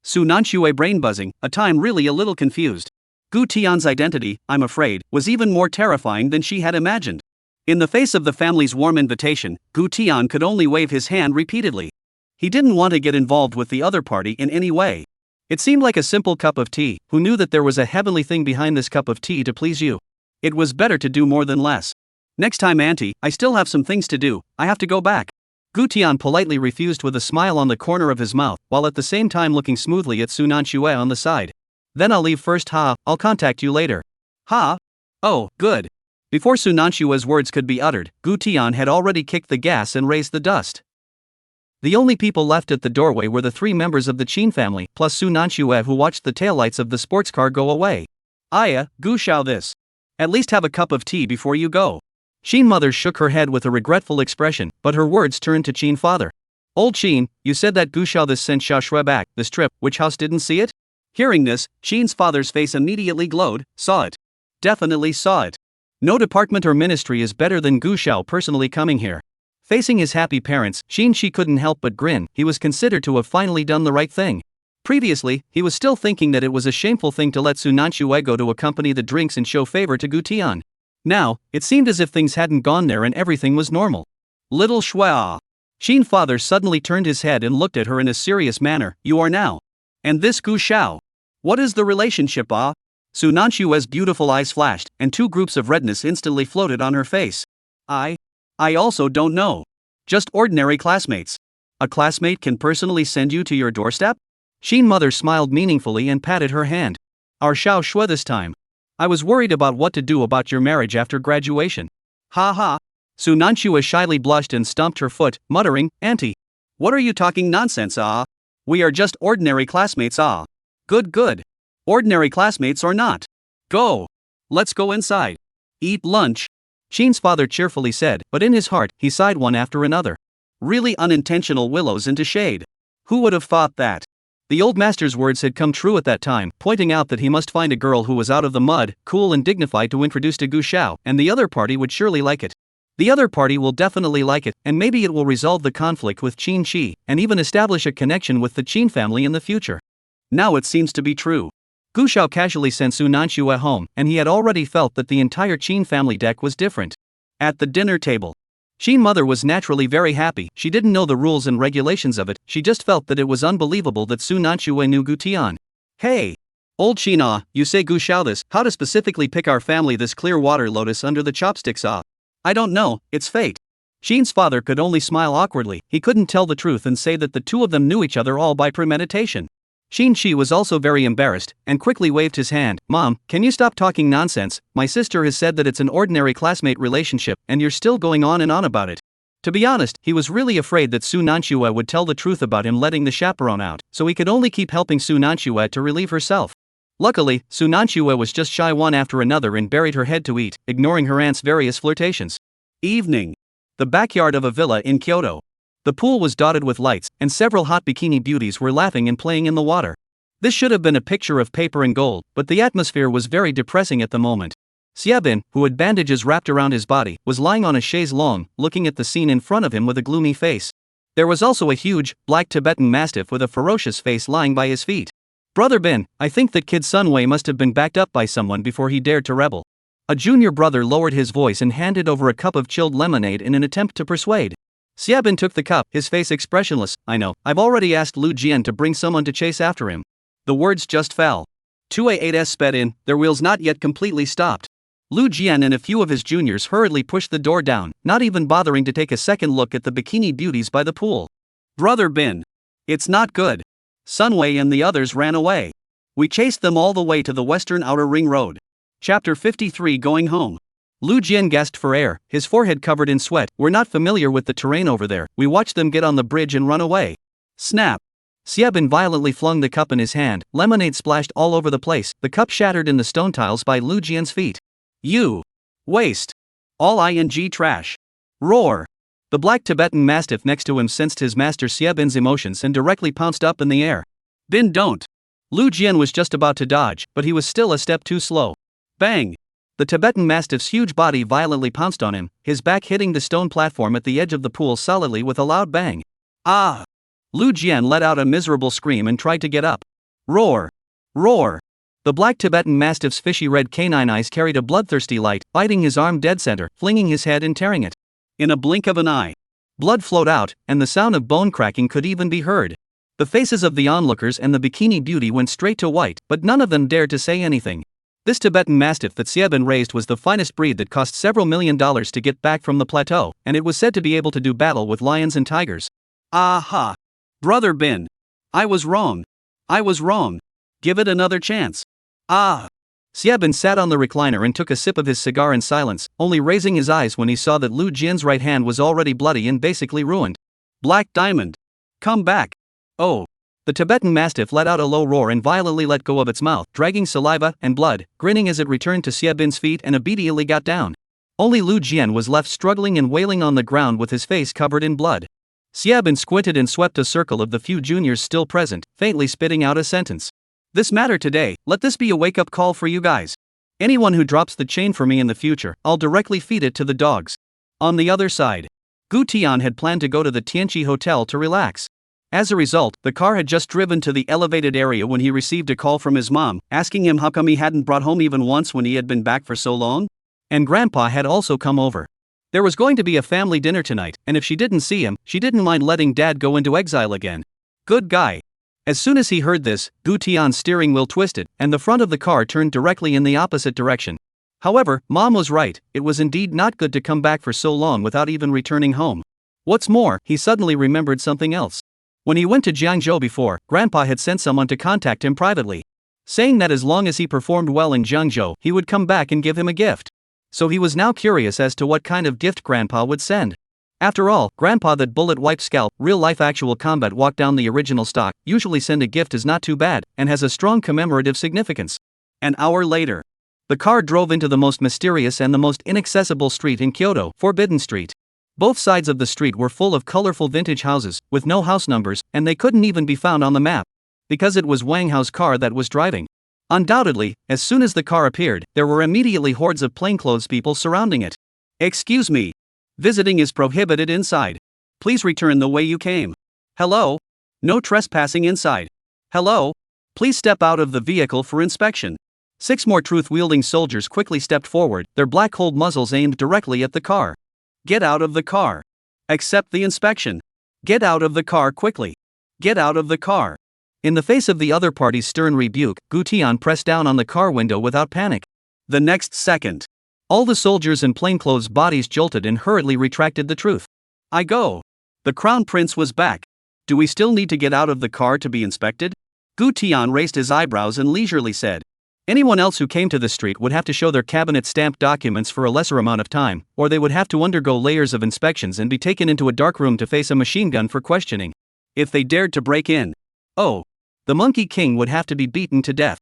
Su Nanxue brain buzzing, a time really a little confused. Gu Tian's identity, I'm afraid, was even more terrifying than she had imagined. In the face of the family's warm invitation, Gu Tian could only wave his hand repeatedly. He didn't want to get involved with the other party in any way. It seemed like a simple cup of tea. Who knew that there was a heavenly thing behind this cup of tea to please you? It was better to do more than less. Next time, auntie, I still have some things to do, I have to go back. Gu Tian politely refused with a smile on the corner of his mouth, while at the same time looking smoothly at Su Nanxue on the side. Then I'll leave first, I'll contact you later. Oh, good. Before Su Nanxue's words could be uttered, Gu Tian had already kicked the gas and raised the dust. The only people left at the doorway were the 3 members of the Qin family, plus Su Nanxue, who watched the taillights of the sports car go away. Gu Xiao, this. At least have a cup of tea before you go. Qin mother shook her head with a regretful expression, but her words turned to Qin father. Old Qin, you said that Gu Xiao this sent Xia Shui back, this trip, which house didn't see it? Hearing this, Qin's father's face immediately glowed. Saw it. Definitely saw it. No department or ministry is better than Gu Xiao personally coming here. Facing his happy parents, Qin Shi couldn't help but grin. He was considered to have finally done the right thing. Previously, he was still thinking that it was a shameful thing to let Su Nanxue go to accompany the drinks and show favor to Gu Tian. Now, it seemed as if things hadn't gone there and everything was normal. Little Shui. Qin father suddenly turned his head and looked at her in a serious manner. You are now. And this Gu Xiao. What is the relationship, Su Nanxue's beautiful eyes flashed, and 2 groups of redness instantly floated on her face. I also don't know. Just ordinary classmates. A classmate can personally send you to your doorstep? Qin mother smiled meaningfully and patted her hand. Our Xiao Shui this time. I was worried about what to do about your marriage after graduation. Su Nanxue shyly blushed and stomped her foot, muttering, Auntie. What are you talking nonsense, We are just ordinary classmates, Good. Ordinary classmates or not. Go. Let's go inside. Eat lunch. Qin's father cheerfully said, but in his heart, he sighed one after another. Really unintentional willows into shade. Who would have thought that? The old master's words had come true at that time, pointing out that he must find a girl who was out of the mud, cool and dignified to introduce to Gu Xiao, and the other party would surely like it. The other party will definitely like it, and maybe it will resolve the conflict with Qin Shi, and even establish a connection with the Qin family in the future. Now it seems to be true. Gu Xiao casually sent Su Nanxue home, and he had already felt that the entire Qin family deck was different. At the dinner table, Qin mother was naturally very happy. She didn't know the rules and regulations of it, she just felt that it was unbelievable that Su Nanxue knew Gu Tian. Hey! Old Qin, you say Gu Xiao this, how to specifically pick our family this clear water lotus under the chopsticks, I don't know, it's fate. Shin's father could only smile awkwardly. He couldn't tell the truth and say that the two of them knew each other all by premeditation. Shin was also very embarrassed, and quickly waved his hand. Mom, can you stop talking nonsense? My sister has said that it's an ordinary classmate relationship, and you're still going on and on about it. To be honest, he was really afraid that Su Nanchua would tell the truth about him letting the chaperone out, so he could only keep helping Su Nanchua to relieve herself. Luckily, Su Nanchua was just shy one after another and buried her head to eat, ignoring her aunt's various flirtations. Evening. The backyard of a villa in Kyoto. The pool was dotted with lights, and several hot bikini beauties were laughing and playing in the water. This should have been a picture of paper and gold, but the atmosphere was very depressing at the moment. Xiabin, who had bandages wrapped around his body, was lying on a chaise longue, looking at the scene in front of him with a gloomy face. There was also a huge, black Tibetan Mastiff with a ferocious face lying by his feet. Brother Ben, I think that kid Sunway must have been backed up by someone before he dared to rebel. A junior brother lowered his voice and handed over a cup of chilled lemonade in an attempt to persuade. Xiabin took the cup, his face expressionless. I know, I've already asked Lu Jian to bring someone to chase after him. The words just fell. 2A8s sped in, their wheels not yet completely stopped. Lu Jian and a few of his juniors hurriedly pushed the door down, not even bothering to take a second look at the bikini beauties by the pool. Brother Bin. It's not good. Sunway and the others ran away. We chased them all the way to the western outer ring road. Chapter 53 Going Home. Lu Jian gasped for air, his forehead covered in sweat. We're not familiar with the terrain over there. We watched them get on the bridge and run away. Snap. Xiabin violently flung the cup in his hand, lemonade splashed all over the place, the cup shattered in the stone tiles by Lu Jian's feet. You. Waste. All ing trash. Roar. The black Tibetan Mastiff next to him sensed his master Xiabin's emotions and directly pounced up in the air. Bin don't. Lu Jian was just about to dodge, but he was still a step too slow. Bang. The Tibetan Mastiff's huge body violently pounced on him, his back hitting the stone platform at the edge of the pool solidly with a loud bang. Ah! Lu Jian let out a miserable scream and tried to get up. Roar! Roar! The black Tibetan Mastiff's fishy red canine eyes carried a bloodthirsty light, biting his arm dead center, flinging his head and tearing it. In a blink of an eye, blood flowed out, and the sound of bone cracking could even be heard. The faces of the onlookers and the bikini beauty went straight to white, but none of them dared to say anything. This Tibetan Mastiff that Xiabin raised was the finest breed that cost several $1 million to get back from the plateau, and it was said to be able to do battle with lions and tigers. Aha! Brother Bin. I was wrong. I was wrong. Give it another chance. Ah! Xiabin sat on the recliner and took a sip of his cigar in silence, only raising his eyes when he saw that Lu Jian's right hand was already bloody and basically ruined. Black Diamond. Come back. Oh. The Tibetan Mastiff let out a low roar and violently let go of its mouth, dragging saliva and blood, grinning as it returned to Xiabin's feet and obediently got down. Only Lu Jian was left struggling and wailing on the ground with his face covered in blood. Xiabin squinted and swept a circle of the few juniors still present, faintly spitting out a sentence. This matter today, let this be a wake-up call for you guys. Anyone who drops the chain for me in the future, I'll directly feed it to the dogs. On the other side, Gu Tian had planned to go to the Tianqi Hotel to relax. As a result, the car had just driven to the elevated area when he received a call from his mom, asking him how come he hadn't brought home even once when he had been back for so long. And Grandpa had also come over. There was going to be a family dinner tonight, and if she didn't see him, she didn't mind letting Dad go into exile again. Good guy. As soon as he heard this, Gu Tian's steering wheel twisted, and the front of the car turned directly in the opposite direction. However, Mom was right, it was indeed not good to come back for so long without even returning home. What's more, he suddenly remembered something else. When he went to Jiangzhou before, Grandpa had sent someone to contact him privately, saying that as long as he performed well in Jiangzhou, he would come back and give him a gift. So he was now curious as to what kind of gift Grandpa would send. After all, Grandpa that bullet wiped scalp, real-life actual combat walk down the original stock, usually send a gift is not too bad, and has a strong commemorative significance. An hour later, the car drove into the most mysterious and the most inaccessible street in Kyoto, Forbidden Street. Both sides of the street were full of colorful vintage houses, with no house numbers, and they couldn't even be found on the map. Because it was Wang Hao's car that was driving. Undoubtedly, as soon as the car appeared, there were immediately hordes of plainclothes people surrounding it. Excuse me. Visiting is prohibited inside. Please return the way you came. Hello? No trespassing inside. Hello? Please step out of the vehicle for inspection. 6 more truth-wielding soldiers quickly stepped forward, their black-holed muzzles aimed directly at the car. Get out of the car. Accept the inspection. Get out of the car quickly. Get out of the car. In the face of the other party's stern rebuke, Gu Tian pressed down on the car window without panic. The next second, All the soldiers and plainclothes bodies jolted and hurriedly retracted the truth. I go. The crown prince was back. Do we still need to get out of the car to be inspected? Gu Tian raised his eyebrows and leisurely said. Anyone else who came to the street would have to show their cabinet-stamped documents for a lesser amount of time, or they would have to undergo layers of inspections and be taken into a dark room to face a machine gun for questioning. If they dared to break in. Oh. The Monkey King would have to be beaten to death.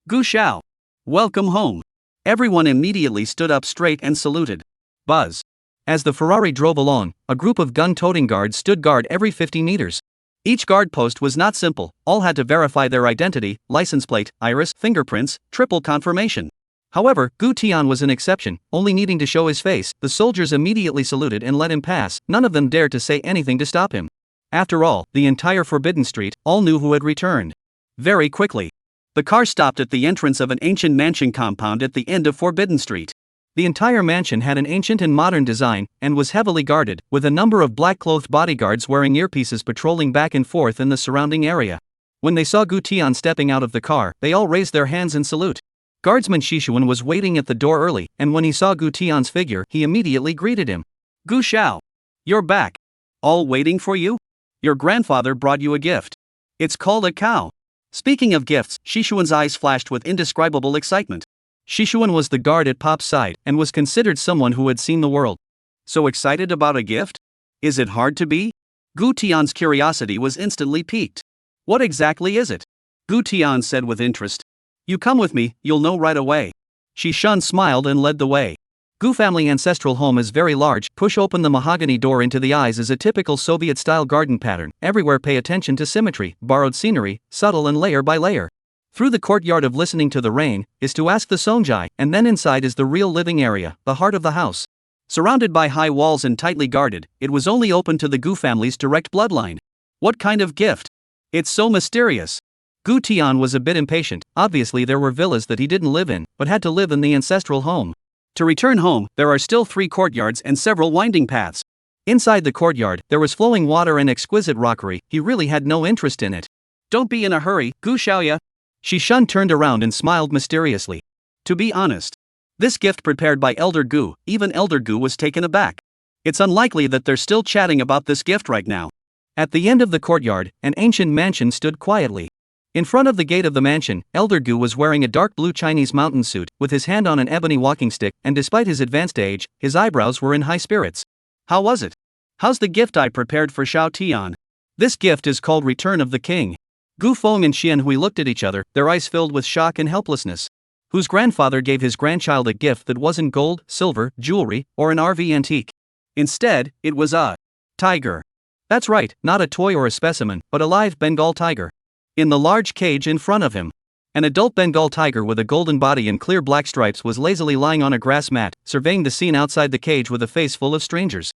Gu Xiao. Welcome home. Everyone immediately stood up straight and saluted. Buzz. As the Ferrari drove along, a group of gun-toting guards stood guard every 50 meters. Each guard post was not simple, all had to verify their identity, license plate, iris, fingerprints, triple confirmation. However, Gu Tian was an exception, only needing to show his face. The soldiers immediately saluted and let him pass, none of them dared to say anything to stop him. After all, the entire Forbidden Street, all knew who had returned. Very quickly. The car stopped at the entrance of an ancient mansion compound at the end of Forbidden Street. The entire mansion had an ancient and modern design, and was heavily guarded, with a number of black-clothed bodyguards wearing earpieces patrolling back and forth in the surrounding area. When they saw Gu Tian stepping out of the car, they all raised their hands in salute. Guardsman Shishuan was waiting at the door early, and when he saw Gu Tian's figure, he immediately greeted him. Gu Xiao. You're back. All waiting for you? Your grandfather brought you a gift. It's called a cow. Speaking of gifts, Shishuan's eyes flashed with indescribable excitement. Shishuan was the guard at Pop's side, and was considered someone who had seen the world. So excited about a gift? Is it hard to be? Gu Tian's curiosity was instantly piqued. What exactly is it? Gu Tian said with interest. You come with me, you'll know right away. Shishuan smiled and led the way. Gu family ancestral home is very large. Push open the mahogany door into the eyes is a typical Soviet-style garden pattern. Everywhere pay attention to symmetry, borrowed scenery, subtle and layer by layer. Through the courtyard of listening to the rain, is to ask the Songjai, and then inside is the real living area, the heart of the house. Surrounded by high walls and tightly guarded, it was only open to the Gu family's direct bloodline. What kind of gift? It's so mysterious. Gu Tian was a bit impatient. Obviously there were villas that he didn't live in, but had to live in the ancestral home. To return home, there are still 3 courtyards and several winding paths. Inside the courtyard, there was flowing water and exquisite rockery. He really had no interest in it. Don't be in a hurry, Gu Xiaoya. Shishuan turned around and smiled mysteriously. To be honest, this gift prepared by Elder Gu, even Elder Gu was taken aback. It's unlikely that they're still chatting about this gift right now. At the end of the courtyard, an ancient mansion stood quietly. In front of the gate of the mansion, Elder Gu was wearing a dark blue Chinese mountain suit, with his hand on an ebony walking stick, and despite his advanced age, his eyebrows were in high spirits. How was it? How's the gift I prepared for Xiao Tian? This gift is called Return of the King. Gu Feng and Xianhui looked at each other, their eyes filled with shock and helplessness. Whose grandfather gave his grandchild a gift that wasn't gold, silver, jewelry, or an RV antique. Instead, it was a tiger. That's right, not a toy or a specimen, but a live Bengal tiger. In the large cage in front of him, an adult Bengal tiger with a golden body and clear black stripes was lazily lying on a grass mat, surveying the scene outside the cage with a face full of strangers.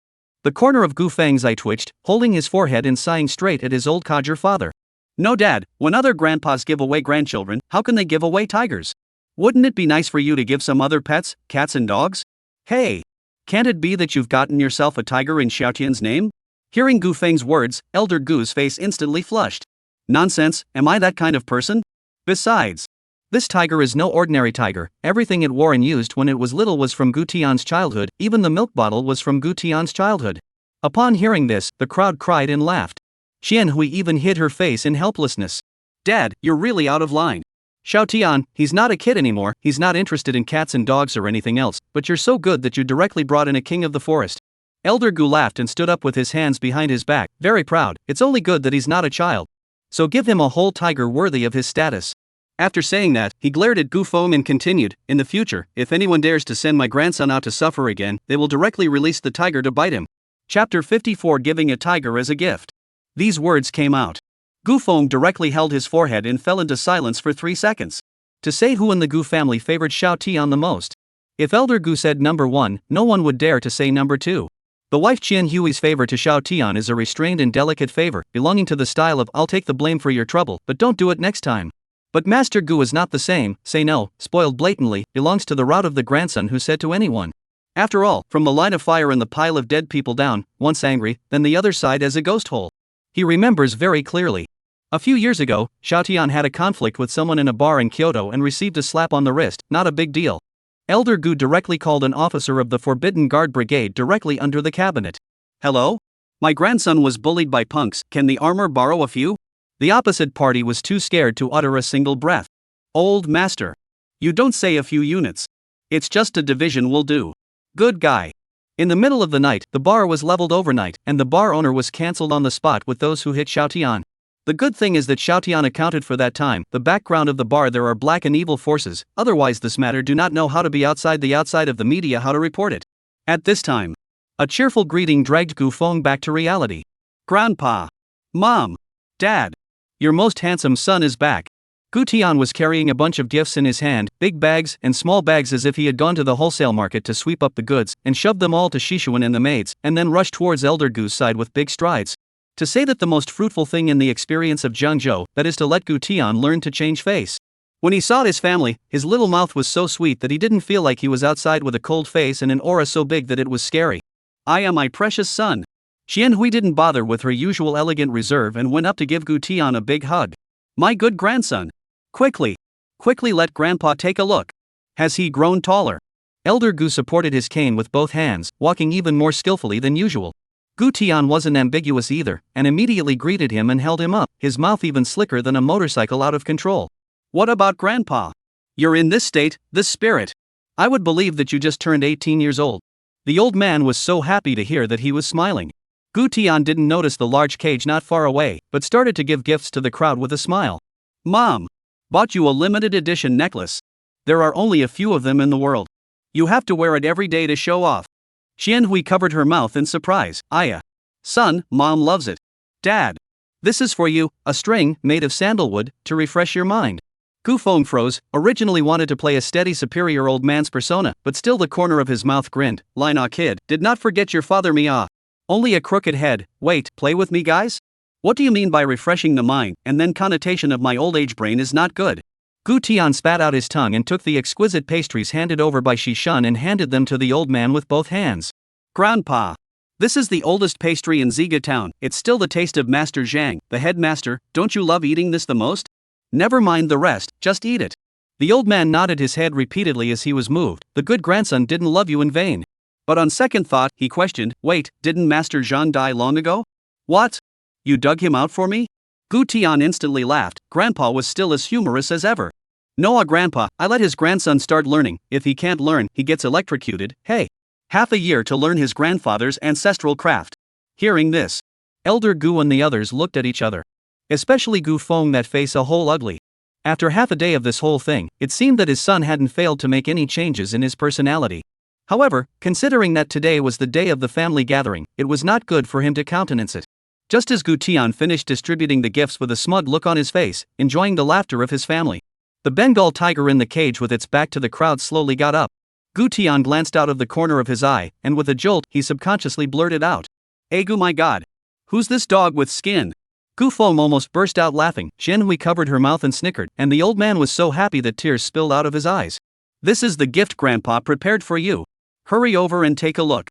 The corner of Gu Feng's eye twitched, holding his forehead and sighing straight at his old codger father. No, Dad, when other grandpas give away grandchildren, how can they give away tigers? Wouldn't it be nice for you to give some other pets, cats and dogs? Hey! Can't it be that you've gotten yourself a tiger in Xiaotian's name? Hearing Gu Feng's words, Elder Gu's face instantly flushed. Nonsense, am I that kind of person? Besides, this tiger is no ordinary tiger. Everything it wore and used when it was little was from Gu Tian's childhood, even the milk bottle was from Gu Tian's childhood. Upon hearing this, the crowd cried and laughed. Qianhui even hid her face in helplessness. Dad, you're really out of line. Xiao Tian, he's not a kid anymore, he's not interested in cats and dogs or anything else, but you're so good that you directly brought in a king of the forest. Elder Gu laughed and stood up with his hands behind his back, very proud. It's only good that he's not a child. So give him a whole tiger worthy of his status. After saying that, he glared at Gu Feng and continued, in the future, if anyone dares to send my grandson out to suffer again, they will directly release the tiger to bite him. Chapter 54, Giving a Tiger as a Gift. These words came out. Gu Feng directly held his forehead and fell into silence for 3 seconds. To say who in the Gu family favored Xiao Tian the most. If Elder Gu said number 1, no one would dare to say number 2. The wife Qianhui's favor to Xiao Tian is a restrained and delicate favor, belonging to the style of I'll take the blame for your trouble, but don't do it next time. But Master Gu is not the same, say no, spoiled blatantly, belongs to the route of the grandson who said to anyone. After all, from the line of fire and the pile of dead people down, once angry, then the other side as a ghost hole. He remembers very clearly. A few years ago, Xiao Tian had a conflict with someone in a bar in Kyoto and received a slap on the wrist, not a big deal. Elder Gu directly called an officer of the Forbidden Guard Brigade directly under the cabinet. Hello? My grandson was bullied by punks, can the armor borrow a few? The opposite party was too scared to utter a single breath. Old master. You don't say a few units. It's just a division will do. Good guy. In the middle of the night, the bar was leveled overnight, and the bar owner was cancelled on the spot with those who hit Xiaotian. The good thing is that Xiaotian accounted for that time. The background of the bar, there are black and evil forces, otherwise this matter do not know how to be outside of the media, how to report it. At this time, a cheerful greeting dragged Gu Feng back to reality. Grandpa. Mom. Dad. Your most handsome son is back. Gu Tian was carrying a bunch of gifts in his hand, big bags and small bags, as if he had gone to the wholesale market to sweep up the goods, and shoved them all to Shishuan and the maids, and then rushed towards Elder Gu's side with big strides. To say that the most fruitful thing in the experience of Jiangzhou, that is to let Gu Tian learn to change face. When he saw his family, his little mouth was so sweet that he didn't feel like he was outside with a cold face and an aura so big that it was scary. I am my precious son. Xianhui didn't bother with her usual elegant reserve and went up to give Gu Tian a big hug. My good grandson. Quickly let Grandpa take a look. Has he grown taller? Elder Gu supported his cane with both hands, walking even more skillfully than usual. Gu Tian wasn't ambiguous either, and immediately greeted him and held him up, his mouth even slicker than a motorcycle out of control. What about Grandpa? You're in this state, this spirit. I would believe that you just turned 18 years old. The old man was so happy to hear that he was smiling. Gu Tian didn't notice the large cage not far away, but started to give gifts to the crowd with a smile. Mom. Bought you a limited edition necklace. There are only a few of them in the world. You have to wear it every day to show off. Xianhui covered her mouth in surprise. Aya. Son, Mom loves it. Dad. This is for you, a string, made of sandalwood, to refresh your mind. Gu Feng froze, originally wanted to play a steady superior old man's persona, but still the corner of his mouth grinned. Lina kid, did not forget your father Mia. Only a crooked head. Wait, play with me guys? What do you mean by refreshing the mind, and then connotation of my old age brain is not good? Gu Tian spat out his tongue and took the exquisite pastries handed over by Shishun and handed them to the old man with both hands. Grandpa. This is the oldest pastry in Ziga town, it's still the taste of Master Zhang, the headmaster. Don't you love eating this the most? Never mind the rest, just eat it. The old man nodded his head repeatedly as he was moved. The good grandson didn't love you in vain. But on second thought, he questioned, wait, didn't Master Zhang die long ago? What? You dug him out for me? Gu Tian instantly laughed. Grandpa was still as humorous as ever. No, Grandpa, I let his grandson start learning. If he can't learn, he gets electrocuted. Hey. Half a year to learn his grandfather's ancestral craft. Hearing this, Elder Gu and the others looked at each other. Especially Gu Feng, that face a whole ugly. After half a day of this whole thing, it seemed that his son hadn't failed to make any changes in his personality. However, considering that today was the day of the family gathering, it was not good for him to countenance it. Just as Gu Tian finished distributing the gifts with a smug look on his face, enjoying the laughter of his family, the Bengal tiger in the cage with its back to the crowd slowly got up. Gu Tian glanced out of the corner of his eye, and with a jolt, he subconsciously blurted out, Egu, my god! Who's this dog with skin? Gu Feng almost burst out laughing. Xianhui covered her mouth and snickered, and the old man was so happy that tears spilled out of his eyes. This is the gift Grandpa prepared for you. Hurry over and take a look.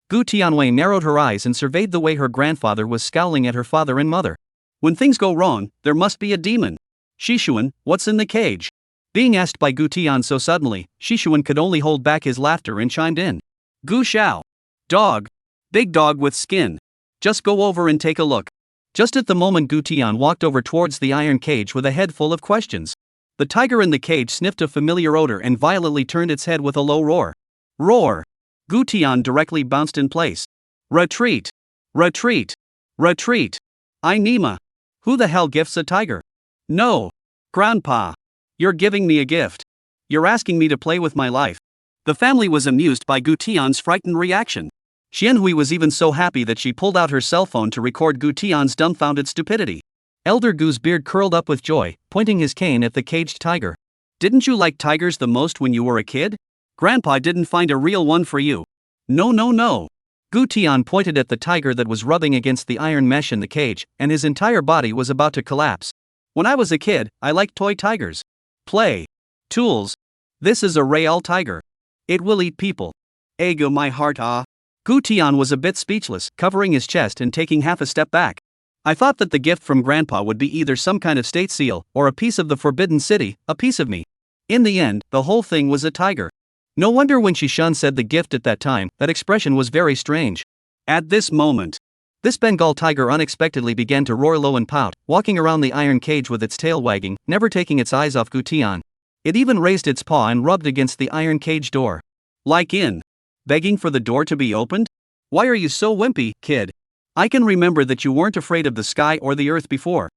Gu Tianhui narrowed her eyes and surveyed the way her grandfather was scowling at her father and mother. When things go wrong, there must be a demon. Shishuan, what's in the cage? Being asked by Gu Tian so suddenly, Shishuan could only hold back his laughter and chimed in. Gu Xiao. Dog. Big dog with skin. Just go over and take a look. Just at the moment, Gu Tian walked over towards the iron cage with a head full of questions. The tiger in the cage sniffed a familiar odor and violently turned its head with a low roar. Roar. Gu Tian directly bounced in place. Retreat. Retreat. Retreat. I Nima. Who the hell gifts a tiger? No. Grandpa. You're giving me a gift. You're asking me to play with my life. The family was amused by Gu Tian's frightened reaction. Xianhui was even so happy that she pulled out her cell phone to record Gu Tian's dumbfounded stupidity. Elder Gu's beard curled up with joy, pointing his cane at the caged tiger. Didn't you like tigers the most when you were a kid? Grandpa didn't find a real one for you. No. Gu Tian pointed at the tiger that was rubbing against the iron mesh in the cage, and his entire body was about to collapse. When I was a kid, I liked toy tigers. Play. Tools. This is a real tiger. It will eat people. Ego my heart ah. Gu Tian was a bit speechless, covering his chest and taking half a step back. I thought that the gift from Grandpa would be either some kind of state seal, or a piece of the Forbidden City, a piece of me. In the end, the whole thing was a tiger. No wonder when Shishan said the gift at that time, that expression was very strange. At this moment, this Bengal tiger unexpectedly began to roar low and pout, walking around the iron cage with its tail wagging, never taking its eyes off Gu Tian. It even raised its paw and rubbed against the iron cage door. Like begging for the door to be opened? Why are you so wimpy, kid? I can remember that you weren't afraid of the sky or the earth before.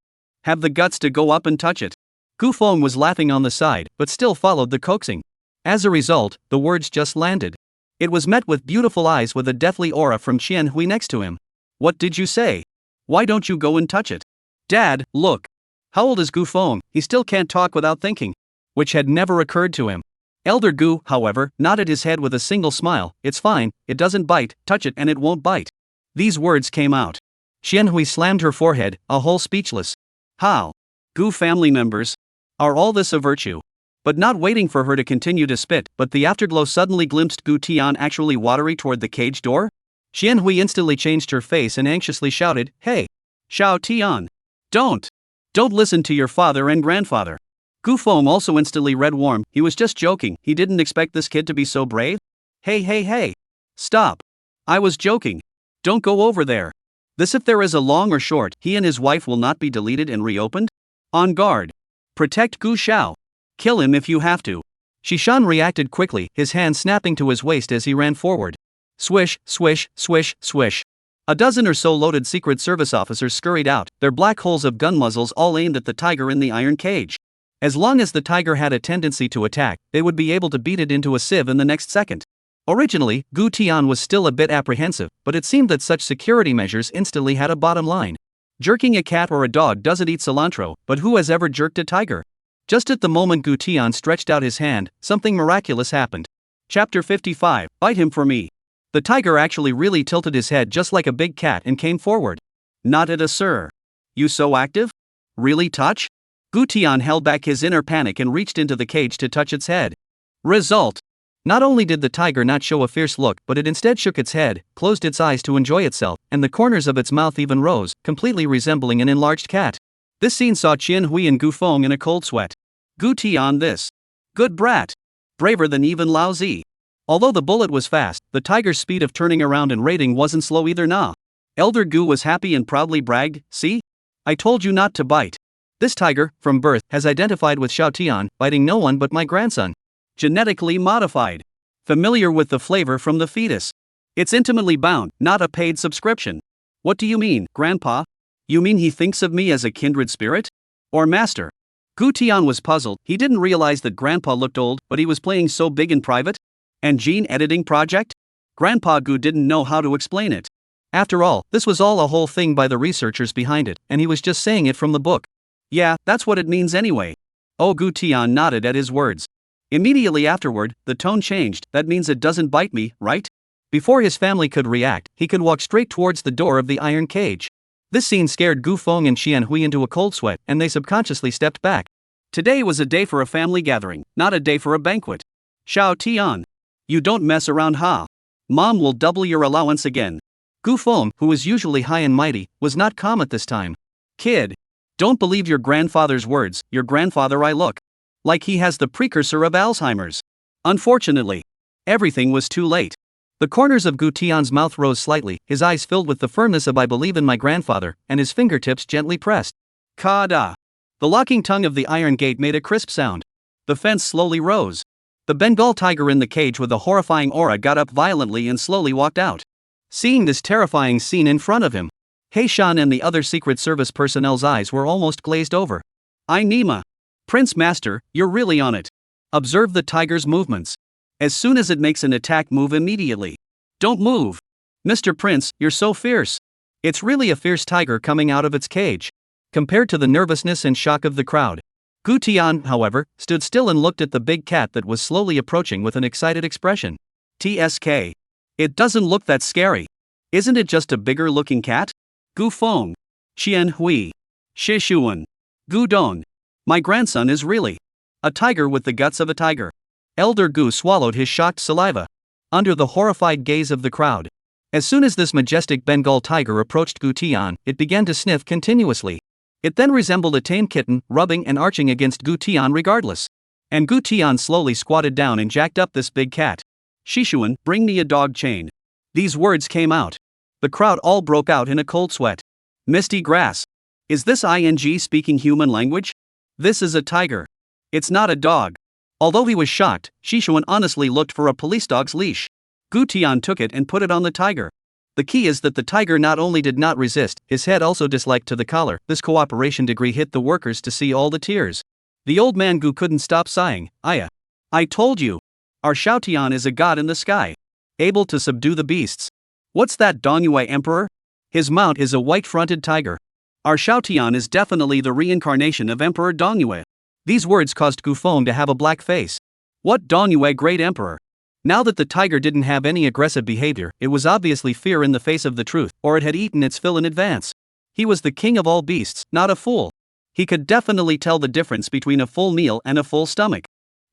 Have the guts to go up and touch it. Gu Feng was laughing on the side, but still followed the coaxing. As a result, the words just landed. It was met with beautiful eyes with a deathly aura from Qian Hui next to him. What did you say? Why don't you go and touch it? Dad, look. How old is Gu Feng? He still can't talk without thinking. Which had never occurred to him. Elder Gu, however, nodded his head with a single smile. It's fine, it doesn't bite, touch it and it won't bite. These words came out. Qian Hui slammed her forehead, a whole speechless. How? Gu family members? Are all this a virtue? But not waiting for her to continue to spit, but the afterglow suddenly glimpsed Gu Tian actually watery toward the cage door? Qian Hui instantly changed her face and anxiously shouted, "Hey! Xiao Tian! Don't listen to your father and grandfather." Gu Feng also instantly read warm. He was just joking, he didn't expect this kid to be so brave. Hey! Stop! I was joking. Don't go over there. This if there is a long or short, he and his wife will not be deleted and reopened? On guard. Protect Gu Xiao. Kill him if you have to. Shishan reacted quickly, his hand snapping to his waist as he ran forward. Swish, swish, swish, swish. A dozen or so loaded Secret Service officers scurried out, their black holes of gun muzzles all aimed at the tiger in the iron cage. As long as the tiger had a tendency to attack, they would be able to beat it into a sieve in the next second. Originally, Gu Tian was still a bit apprehensive, but it seemed that such security measures instantly had a bottom line. Jerking a cat or a dog doesn't eat cilantro, but who has ever jerked a tiger? Just at the moment Gu Tian stretched out his hand, something miraculous happened. Chapter 55, Bite him for me. The tiger actually really tilted his head just like a big cat and came forward. Not at a sir. You so active? Really touch? Gu Tian held back his inner panic and reached into the cage to touch its head. Result. Not only did the tiger not show a fierce look, but it instead shook its head, closed its eyes to enjoy itself, and the corners of its mouth even rose, completely resembling an enlarged cat. This scene saw Qian Hui and Gu Feng in a cold sweat. Gu Tian this. Good brat. Braver than even Lao Zi. Although the bullet was fast, the tiger's speed of turning around and raiding wasn't slow either nah. Elder Gu was happy and proudly bragged, see? I told you not to bite. This tiger, from birth, has identified with Xiao Tian, biting no one but my grandson. Genetically modified. Familiar with the flavor from the fetus. It's intimately bound, not a paid subscription. What do you mean, Grandpa? You mean he thinks of me as a kindred spirit? Or master? Gu Tian was puzzled, he didn't realize that Grandpa looked old, but he was playing so big in private? And gene editing project? Grandpa Gu didn't know how to explain it. After all, this was all a whole thing by the researchers behind it, and he was just saying it from the book. Yeah, that's what it means anyway. Oh, Gu Tian nodded at his words. Immediately afterward, the tone changed, that means it doesn't bite me, right? Before his family could react, he could walk straight towards the door of the iron cage. This scene scared Gu Feng and Qian Hui into a cold sweat, and they subconsciously stepped back. Today was a day for a family gathering, not a day for a banquet. Xiao Tian. You don't mess around ha. Mom will double your allowance again. Gu Feng, who was usually high and mighty, was not calm at this time. Kid. Don't believe your grandfather's words, your grandfather I look. Like he has the precursor of Alzheimer's. Unfortunately. Everything was too late. The corners of Gu Tian's mouth rose slightly, his eyes filled with the firmness of I believe in my grandfather, and his fingertips gently pressed. Ka-da. The locking tongue of the iron gate made a crisp sound. The fence slowly rose. The Bengal tiger in the cage with a horrifying aura got up violently and slowly walked out. Seeing this terrifying scene in front of him, He Shan and the other Secret Service personnel's eyes were almost glazed over. I Nima. Prince Master, you're really on it. Observe the tiger's movements. As soon as it makes an attack, move immediately. Don't move. Mr. Prince, you're so fierce. It's really a fierce tiger coming out of its cage. Compared to the nervousness and shock of the crowd. Gu Tian, however, stood still and looked at the big cat that was slowly approaching with an excited expression. TSK. It doesn't look that scary. Isn't it just a bigger looking cat? Gu Feng. Qian Hui. Shi Shuan. Gu Dong. My grandson is really a tiger with the guts of a tiger. Elder Gu swallowed his shocked saliva. Under the horrified gaze of the crowd. As soon as this majestic Bengal tiger approached Gu Tian, it began to sniff continuously. It then resembled a tame kitten, rubbing and arching against Gu Tian regardless. And Gu Tian slowly squatted down and jacked up this big cat. Shishuan, bring me a dog chain. These words came out. The crowd all broke out in a cold sweat. Misty grass. Is this ing speaking human language? This is a tiger. It's not a dog. Although he was shocked, Shishuan honestly looked for a police dog's leash. Gu Tian took it and put it on the tiger. The key is that the tiger not only did not resist, his head also disliked to the collar. This cooperation degree hit the workers to see all the tears. The old man Gu couldn't stop sighing. Aya. I told you. Our Xiaotian is a god in the sky. Able to subdue the beasts. What's that Dongyue emperor? His mount is a white-fronted tiger. Our Xiaotian is definitely the reincarnation of Emperor Dongyue. These words caused Gu Feng to have a black face. What Dongyue great emperor? Now that the tiger didn't have any aggressive behavior, it was obviously fear in the face of the truth, or it had eaten its fill in advance. He was the king of all beasts, not a fool. He could definitely tell the difference between a full meal and a full stomach.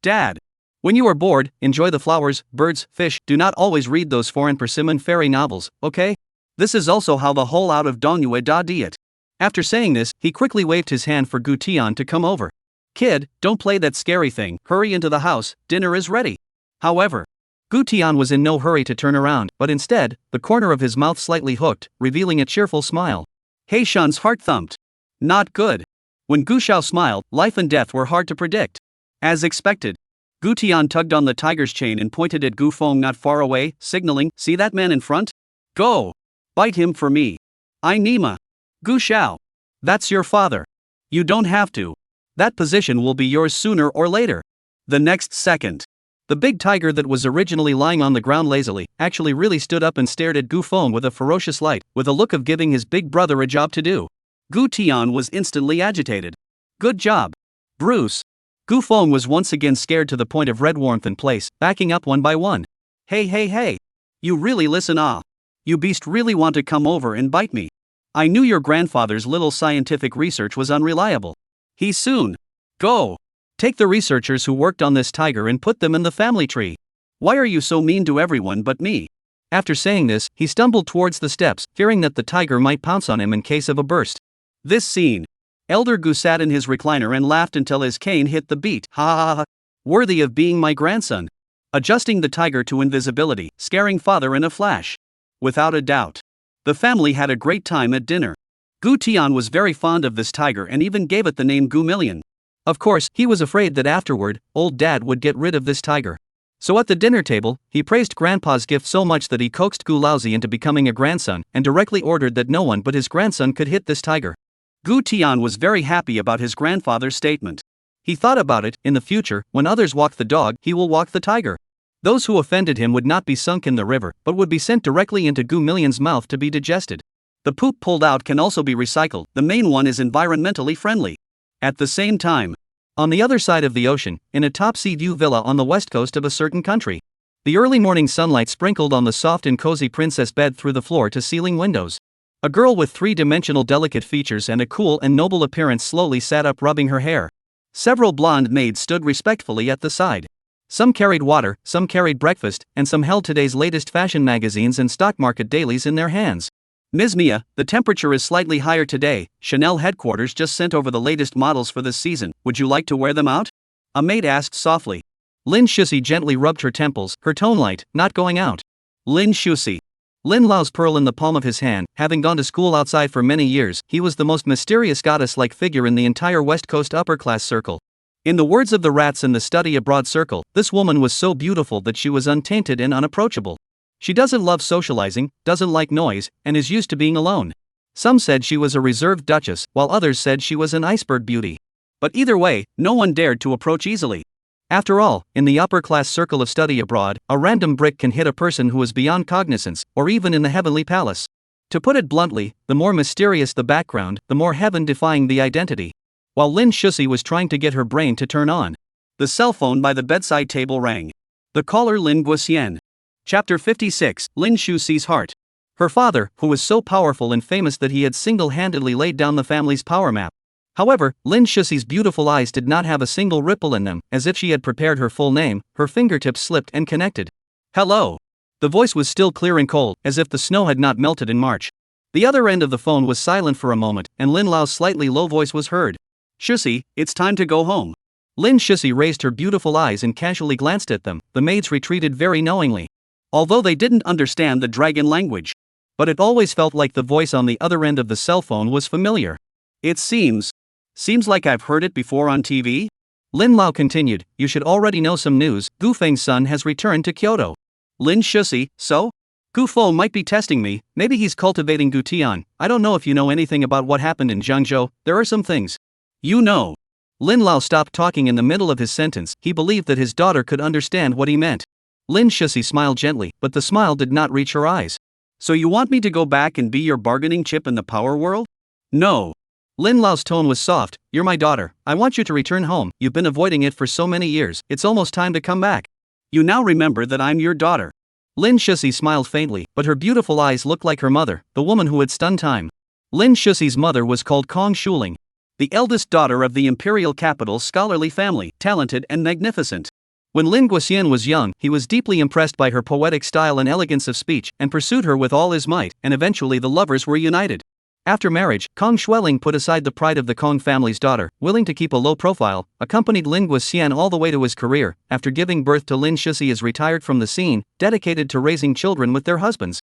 Dad. When you are bored, enjoy the flowers, birds, fish. Do not always read those foreign persimmon fairy novels, okay? This is also how the whole out of Dongyue da diet. After saying this, he quickly waved his hand for Gu Tian to come over. Kid, don't play that scary thing. Hurry into the house, dinner is ready. However, Gu Tian was in no hurry to turn around, but instead, the corner of his mouth slightly hooked, revealing a cheerful smile. He Shan's heart thumped. Not good. When Gu Xiao smiled, life and death were hard to predict. As expected, Gu Tian tugged on the tiger's chain and pointed at Gu Feng not far away, signaling, see that man in front? Go! Bite him for me. I Nima. Gu Xiao. That's your father. You don't have to. That position will be yours sooner or later. The next second. The big tiger that was originally lying on the ground lazily, actually really stood up and stared at Gu Feng with a ferocious light, with a look of giving his big brother a job to do. Gu Tian was instantly agitated. Good job. Bruce. Gu Feng was once again scared to the point of red warmth in place, backing up one by one. Hey. You really listen You beast really want to come over and bite me. I knew your grandfather's little scientific research was unreliable. He soon. Go. Take the researchers who worked on this tiger and put them in the family tree. Why are you so mean to everyone but me? After saying this, he stumbled towards the steps, fearing that the tiger might pounce on him in case of a burst. This scene. Elder Gu sat in his recliner and laughed until his cane hit the beat. Ha. Worthy of being my grandson. Adjusting the tiger to invisibility, scaring father in a flash. Without a doubt. The family had a great time at dinner. Gu Tian was very fond of this tiger and even gave it the name Gu Million. Of course, he was afraid that afterward, old dad would get rid of this tiger. So at the dinner table, he praised grandpa's gift so much that he coaxed Gu Laozi into becoming a grandson and directly ordered that no one but his grandson could hit this tiger. Gu Tian was very happy about his grandfather's statement. He thought about it, in the future, when others walk the dog, he will walk the tiger. Those who offended him would not be sunk in the river, but would be sent directly into Gu Million's mouth to be digested. The poop pulled out can also be recycled, the main one is environmentally friendly. At the same time, on the other side of the ocean, in a top-sea view villa on the west coast of a certain country, the early morning sunlight sprinkled on the soft and cozy princess bed through the floor-to-ceiling windows. A girl with three-dimensional delicate features and a cool and noble appearance slowly sat up rubbing her hair. Several blonde maids stood respectfully at the side. Some carried water, some carried breakfast, and some held today's latest fashion magazines and stock market dailies in their hands. Ms. Mia, the temperature is slightly higher today. Chanel headquarters just sent over the latest models for this season. Would you like to wear them out? A maid asked softly. Lin Shusi gently rubbed her temples, her tone light, not going out. Lin Shusi. Lin Lao's pearl in the palm of his hand, having gone to school outside for many years, he was the most mysterious goddess-like figure in the entire West Coast upper-class circle. In the words of the rats in the study abroad circle, this woman was so beautiful that she was untainted and unapproachable. She doesn't love socializing, doesn't like noise, and is used to being alone. Some said she was a reserved duchess, while others said she was an iceberg beauty. But either way, no one dared to approach easily. After all, in the upper-class circle of study abroad, a random brick can hit a person who is beyond cognizance, or even in the heavenly palace. To put it bluntly, the more mysterious the background, the more heaven-defying the identity. While Lin Shusi was trying to get her brain to turn on, the cell phone by the bedside table rang. The caller Lin Guoxian. Chapter 56, Lin Shusi's Heart. Her father, who was so powerful and famous that he had single-handedly laid down the family's power map. However, Lin Shusi's beautiful eyes did not have a single ripple in them, as if she had prepared her full name. Her fingertips slipped and connected. Hello. The voice was still clear and cold, as if the snow had not melted in March. The other end of the phone was silent for a moment, and Lin Lao's slightly low voice was heard. Shusi, it's time to go home. Lin Shusi raised her beautiful eyes and casually glanced at them. The maids retreated very knowingly, although they didn't understand the dragon language. but it always felt like the voice on the other end of the cell phone was familiar. It seems like I've heard it before on TV? Lin Lao continued, you should already know some news. Gu Feng's son has returned to Kyoto. Lin Shusi, so? Gu Fo might be testing me, maybe he's cultivating Gu Tian. I don't know if you know anything about what happened in Zhangzhou, there are some things. You know. Lin Lao stopped talking in the middle of his sentence. He believed that his daughter could understand what he meant. Lin Shusi smiled gently, but the smile did not reach her eyes. So you want me to go back and be your bargaining chip in the power world? No. Lin Lao's tone was soft. You're my daughter. I want you to return home. You've been avoiding it for so many years. It's almost time to come back. You now remember that I'm your daughter. Lin Shusi smiled faintly, but her beautiful eyes looked like her mother, the woman who had stunned time. Lin Shusi's mother was called Kong Shuling, the eldest daughter of the imperial capital's scholarly family, talented and magnificent. When Lin Guoxian was young, he was deeply impressed by her poetic style and elegance of speech, and pursued her with all his might, and eventually the lovers were united. After marriage, Kong Shueling put aside the pride of the Kong family's daughter, willing to keep a low profile, accompanied Lin Guoxian all the way to his career. After giving birth to Lin Shusi is retired from the scene, dedicated to raising children with their husbands.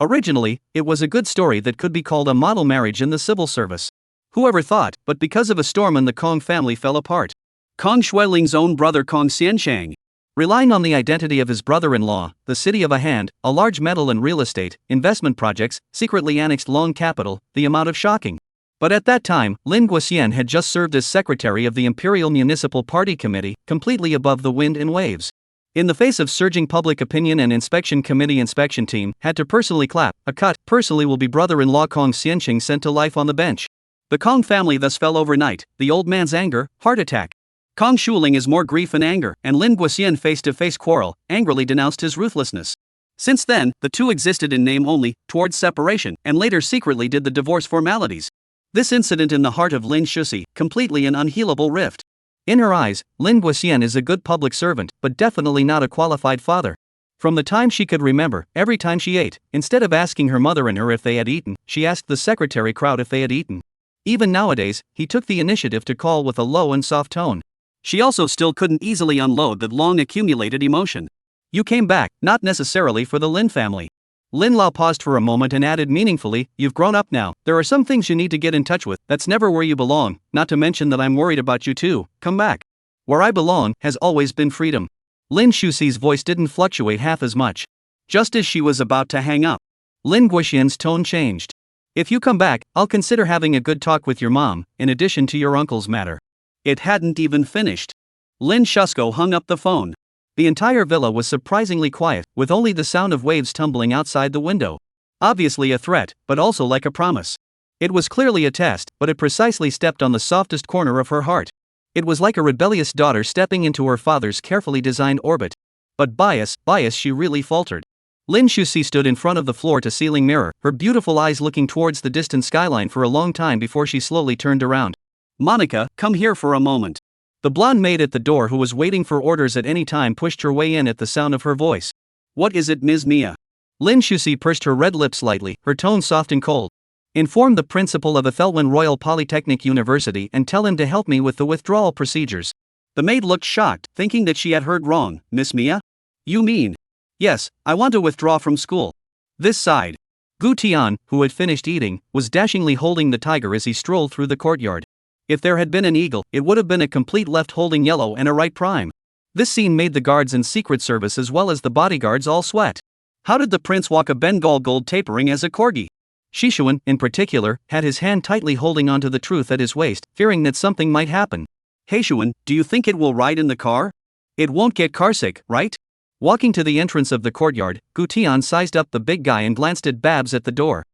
Originally, it was a good story that could be called a model marriage in the civil service. Whoever thought, but because of a storm the Kong family fell apart. Kong Shueling's own brother Kong Xianchang, relying on the identity of his brother-in-law, the city of a hand, a large metal and real estate, investment projects, secretly annexed Long Capital, the amount of shocking. But at that time, Lin Guoxian had just served as secretary of the Imperial Municipal Party Committee, completely above the wind and waves. In the face of surging public opinion and inspection committee inspection team, had to personally clap, a cut, personally will be brother-in-law Kong Xiancheng sent to life on the bench. The Kong family thus fell overnight, the old man's anger, heart attack. Kong Shuling is more grief and anger, and Lin Guoxian face-to-face quarrel, angrily denounced his ruthlessness. Since then, the two existed in name only, towards separation, and later secretly did the divorce formalities. This incident in the heart of Lin Shusi, completely an unhealable rift. In her eyes, Lin Guoxian is a good public servant, but definitely not a qualified father. From the time she could remember, every time she ate, instead of asking her mother and her if they had eaten, she asked the secretary crowd if they had eaten. Even nowadays, he took the initiative to call with a low and soft tone. She also still couldn't easily unload that long-accumulated emotion. You came back, not necessarily for the Lin family. Lin Lao paused for a moment and added meaningfully, you've grown up now, there are some things you need to get in touch with, that's never where you belong, not to mention that I'm worried about you too, come back. Where I belong, has always been freedom. Lin Shusi's voice didn't fluctuate half as much. Just as she was about to hang up, Lin Guoxian's tone changed. If you come back, I'll consider having a good talk with your mom, in addition to your uncle's matter. It hadn't even finished. Lin Shusko hung up the phone. The entire villa was surprisingly quiet, with only the sound of waves tumbling outside the window. Obviously a threat, but also like a promise. It was clearly a test, but it precisely stepped on the softest corner of her heart. It was like a rebellious daughter stepping into her father's carefully designed orbit. But bias, she really faltered. Lin Shusi stood in front of the floor-to-ceiling mirror, her beautiful eyes looking towards the distant skyline for a long time before she slowly turned around. Monica, come here for a moment. The blonde maid at the door who was waiting for orders at any time pushed her way in at the sound of her voice. What is it, Ms. Mia? Lin Shusi pursed her red lips slightly, her tone soft and cold. Inform the principal of Ethelwyn Royal Polytechnic University and tell him to help me with the withdrawal procedures. The maid looked shocked, thinking that she had heard wrong. Miss Mia? You mean? Yes, I want to withdraw from school. This side. Gu Tian, who had finished eating, was dashingly holding the tiger as he strolled through the courtyard. If there had been an eagle, it would have been a complete left holding yellow and a right prime. This scene made the guards and secret service as well as the bodyguards all sweat. How did the prince walk a Bengal gold tapering as a corgi? Shishuan, in particular, had his hand tightly holding onto the truth at his waist, fearing that something might happen. Heishuan, do you think it will ride in the car? It won't get carsick, right? Walking to the entrance of the courtyard, Gu Tian sized up the big guy and glanced at Babs at the door.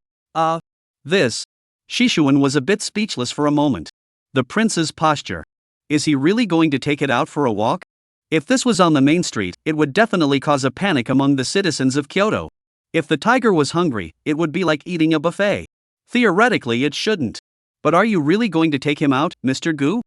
This. Shishuan was a bit speechless for a moment. The prince's posture. Is he really going to take it out for a walk? If this was on the main street, it would definitely cause a panic among the citizens of Kyoto. If the tiger was hungry, it would be like eating a buffet. Theoretically, it shouldn't. But are you really going to take him out, Mr. Gu?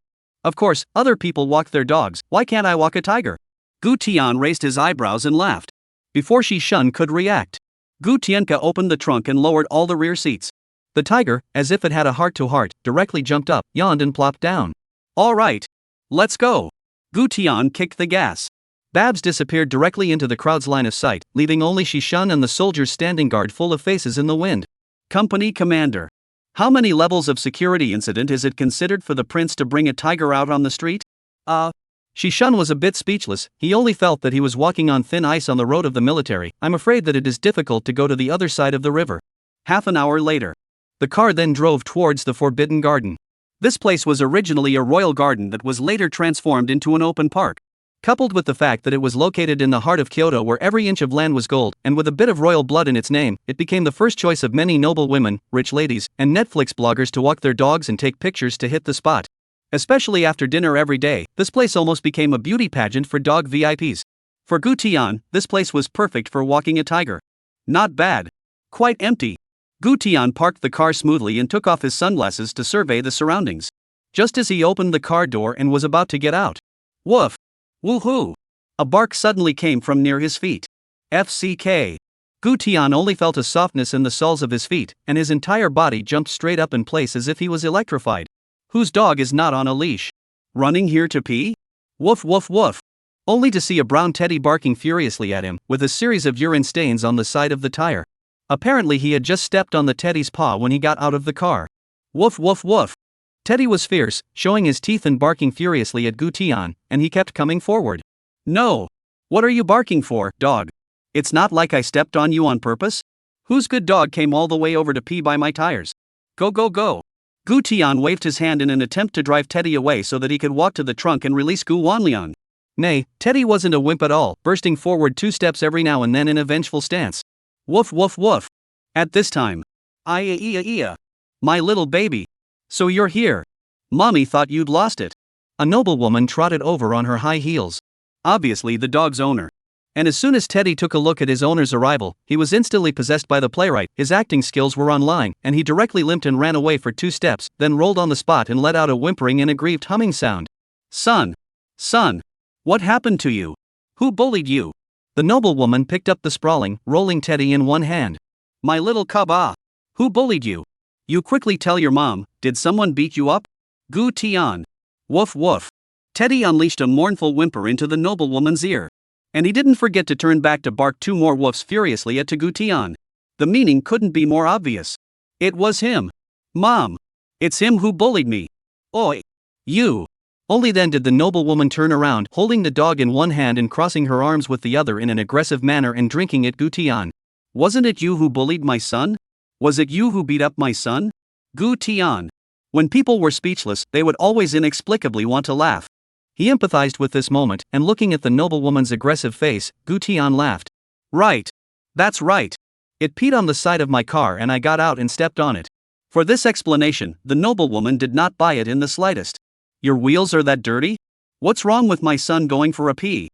Of course, other people walk their dogs, why can't I walk a tiger? Gu Tian raised his eyebrows and laughed. Before Shishun could react, Gu Tianka opened the trunk and lowered all the rear seats. The tiger, as if it had a heart-to-heart, directly jumped up, yawned and plopped down. All right. Let's go. Gu Tian kicked the gas. Babs disappeared directly into the crowd's line of sight, leaving only Shishan and the soldiers standing guard full of faces in the wind. Company commander. How many levels of security incident is it considered for the prince to bring a tiger out on the street? Shishan was a bit speechless. He only felt that he was walking on thin ice on the road of the military. I'm afraid that it is difficult to go to the other side of the river. Half an hour later. The car then drove towards the Forbidden Garden. This place was originally a royal garden that was later transformed into an open park. Coupled with the fact that it was located in the heart of Kyoto where every inch of land was gold, and with a bit of royal blood in its name, it became the first choice of many noble women, rich ladies, and Netflix bloggers to walk their dogs and take pictures to hit the spot. Especially after dinner every day, this place almost became a beauty pageant for dog VIPs. For Gu Tian, this place was perfect for walking a tiger. Not bad. Quite empty. Gu Tian parked the car smoothly and took off his sunglasses to survey the surroundings. Just as he opened the car door and was about to get out. Woof! Woohoo! A bark suddenly came from near his feet. FCK. Gu Tian only felt a softness in the soles of his feet, and his entire body jumped straight up in place as if he was electrified. Whose dog is not on a leash? Running here to pee? Woof woof woof. Only to see a brown teddy barking furiously at him, with a series of urine stains on the side of the tire. Apparently he had just stepped on the teddy's paw when he got out of the car. Woof woof woof. Teddy was fierce, showing his teeth and barking furiously at Gu Tian, and he kept coming forward. No. What are you barking for, dog? It's not like I stepped on you on purpose. Whose good dog came all the way over to pee by my tires? Go go go. Gu Tian waved his hand in an attempt to drive Teddy away so that he could walk to the trunk and release Gu Wanlian. Nay, Teddy wasn't a wimp at all, bursting forward 2 steps every now and then in a vengeful stance. Woof woof woof. At this time. Iya. My little baby. So you're here. Mommy thought you'd lost it. A noblewoman trotted over on her high heels. Obviously the dog's owner. And as soon as Teddy took a look at his owner's arrival, he was instantly possessed by the playwright. His acting skills were online, and he directly limped and ran away for 2 steps, then rolled on the spot and let out a whimpering and aggrieved humming sound. Son. What happened to you? Who bullied you? The noblewoman picked up the sprawling, rolling Teddy in one hand. My little cub. Who bullied you? You quickly tell your mom. Did someone beat you up? Gu Tian. Woof woof. Teddy unleashed a mournful whimper into the noblewoman's ear. And he didn't forget to turn back to bark 2 more woofs furiously at Gu Tian. The meaning couldn't be more obvious. It was him. Mom. It's him who bullied me. Oi. You. Only then did the noblewoman turn around, holding the dog in one hand and crossing her arms with the other in an aggressive manner and drinking at Gu Tian. Wasn't it you who bullied my son? Was it you who beat up my son? Gu Tian. When people were speechless, they would always inexplicably want to laugh. He empathized with this moment, and looking at the noblewoman's aggressive face, Gu Tian laughed. Right. That's right. It peed on the side of my car and I got out and stepped on it. For this explanation, the noblewoman did not buy it in the slightest. Your wheels are that dirty? What's wrong with my son going for a pee?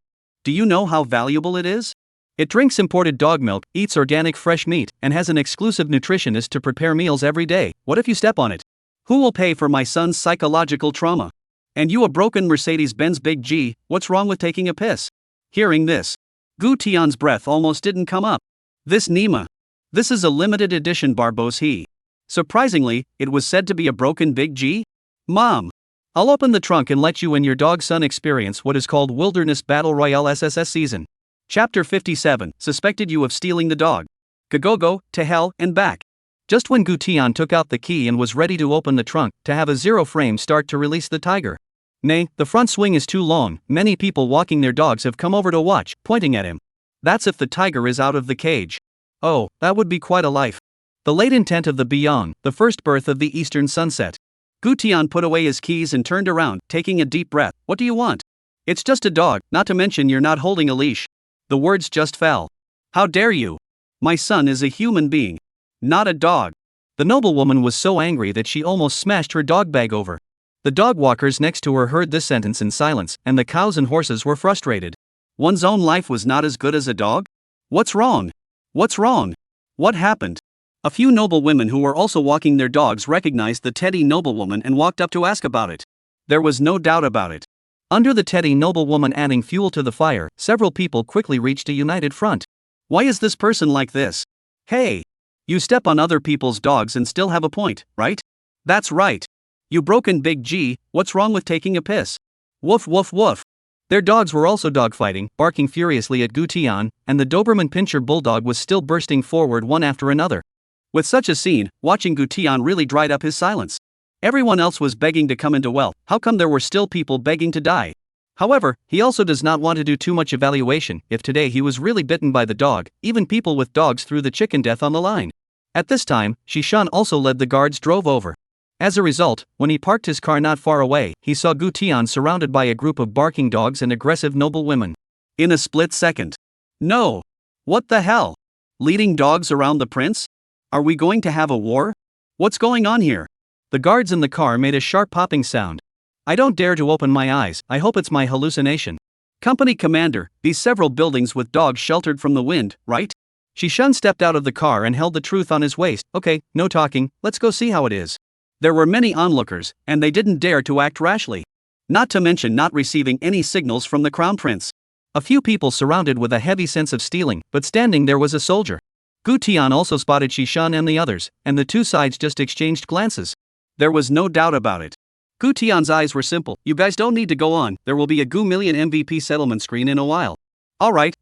Do you know how valuable it is? It drinks imported dog milk, eats organic fresh meat, and has an exclusive nutritionist to prepare meals every day. What if you step on it? Who will pay for my son's psychological trauma? And you a broken Mercedes-Benz Big G, what's wrong with taking a piss? Hearing this, Gu Tian's breath almost didn't come up. This Nima. This is a limited edition Barbos he. Surprisingly, it was said to be a broken Big G? Mom. I'll open the trunk and let you and your dog's son experience what is called Wilderness Battle Royale SSS Season. Chapter 57, Suspected you of stealing the dog. Go to hell and back. Just when Gu Tian took out the key and was ready to open the trunk, to have a 0-frame start to release the tiger. Nay, the front swing is too long, many people walking their dogs have come over to watch, pointing at him. That's if the tiger is out of the cage. Oh, that would be quite a life. The late intent of the Beyond, the first birth of the eastern sunset. Gu Tian put away his keys and turned around, taking a deep breath. What do you want? It's just a dog, not to mention you're not holding a leash. The words just fell. How dare you? My son is a human being. Not a dog. The noblewoman was so angry that she almost smashed her dog bag over. The dog walkers next to her heard this sentence in silence, and the cows and horses were frustrated. One's own life was not as good as a dog? What's wrong? What's wrong? What happened? A few noble women who were also walking their dogs recognized the Teddy noblewoman and walked up to ask about it. There was no doubt about it. Under the Teddy noblewoman adding fuel to the fire, several people quickly reached a united front. Why is this person like this? Hey! You step on other people's dogs and still have a point, right? That's right. You broken Big G, what's wrong with taking a piss? Woof woof woof. Their dogs were also dogfighting, barking furiously at Gu Tian, and the Doberman Pinscher Bulldog was still bursting forward one after another. With such a scene, watching Gu Tian really dried up his silence. Everyone else was begging to come into wealth, how come there were still people begging to die? However, he also does not want to do too much evaluation. If today he was really bitten by the dog, even people with dogs threw the chicken death on the line. At this time, Shishan also led the guards drove over. As a result, when he parked his car not far away, he saw Gu Tian surrounded by a group of barking dogs and aggressive noble women. In a split second. No! What the hell? Leading dogs around the prince? Are we going to have a war? What's going on here? The guards in the car made a sharp popping sound. I don't dare to open my eyes, I hope it's my hallucination. Company commander, these several buildings with dogs sheltered from the wind, right? Shishan stepped out of the car and held the truth on his waist. Okay, no talking, let's go see how it is. There were many onlookers, and they didn't dare to act rashly. Not to mention not receiving any signals from the crown prince. A few people surrounded with a heavy sense of stealing, but standing there was a soldier. Gu Tian also spotted Shishan and the others, and the two sides just exchanged glances. There was no doubt about it. Gu Tian's eyes were simple. You guys don't need to go on, there will be a Gu Million MVP settlement screen in a while. Alright.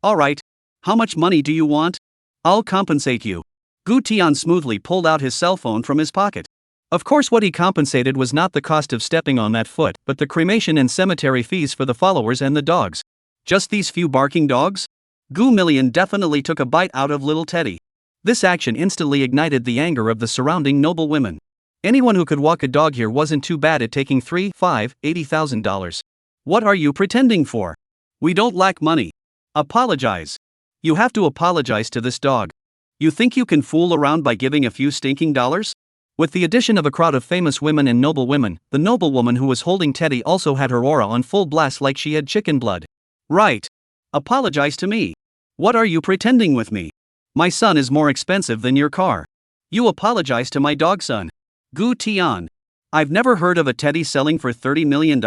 How much money do you want? I'll compensate you. Gu Tian smoothly pulled out his cell phone from his pocket. Of course, what he compensated was not the cost of stepping on that foot, but the cremation and cemetery fees for the followers and the dogs. Just these few barking dogs? Gu Million definitely took a bite out of little Teddy. This action instantly ignited the anger of the surrounding noble women. Anyone who could walk a dog here wasn't too bad at taking $3, $5, $80,000. What are you pretending for? We don't lack money. Apologize. You have to apologize to this dog. You think you can fool around by giving a few stinking dollars? With the addition of a crowd of famous women and noble women, the noblewoman who was holding Teddy also had her aura on full blast like she had chicken blood. Right. Apologize to me. What are you pretending with me? My son is more expensive than your car. You apologize to my dog son. Gu Tian. I've never heard of a Teddy selling for $30 million.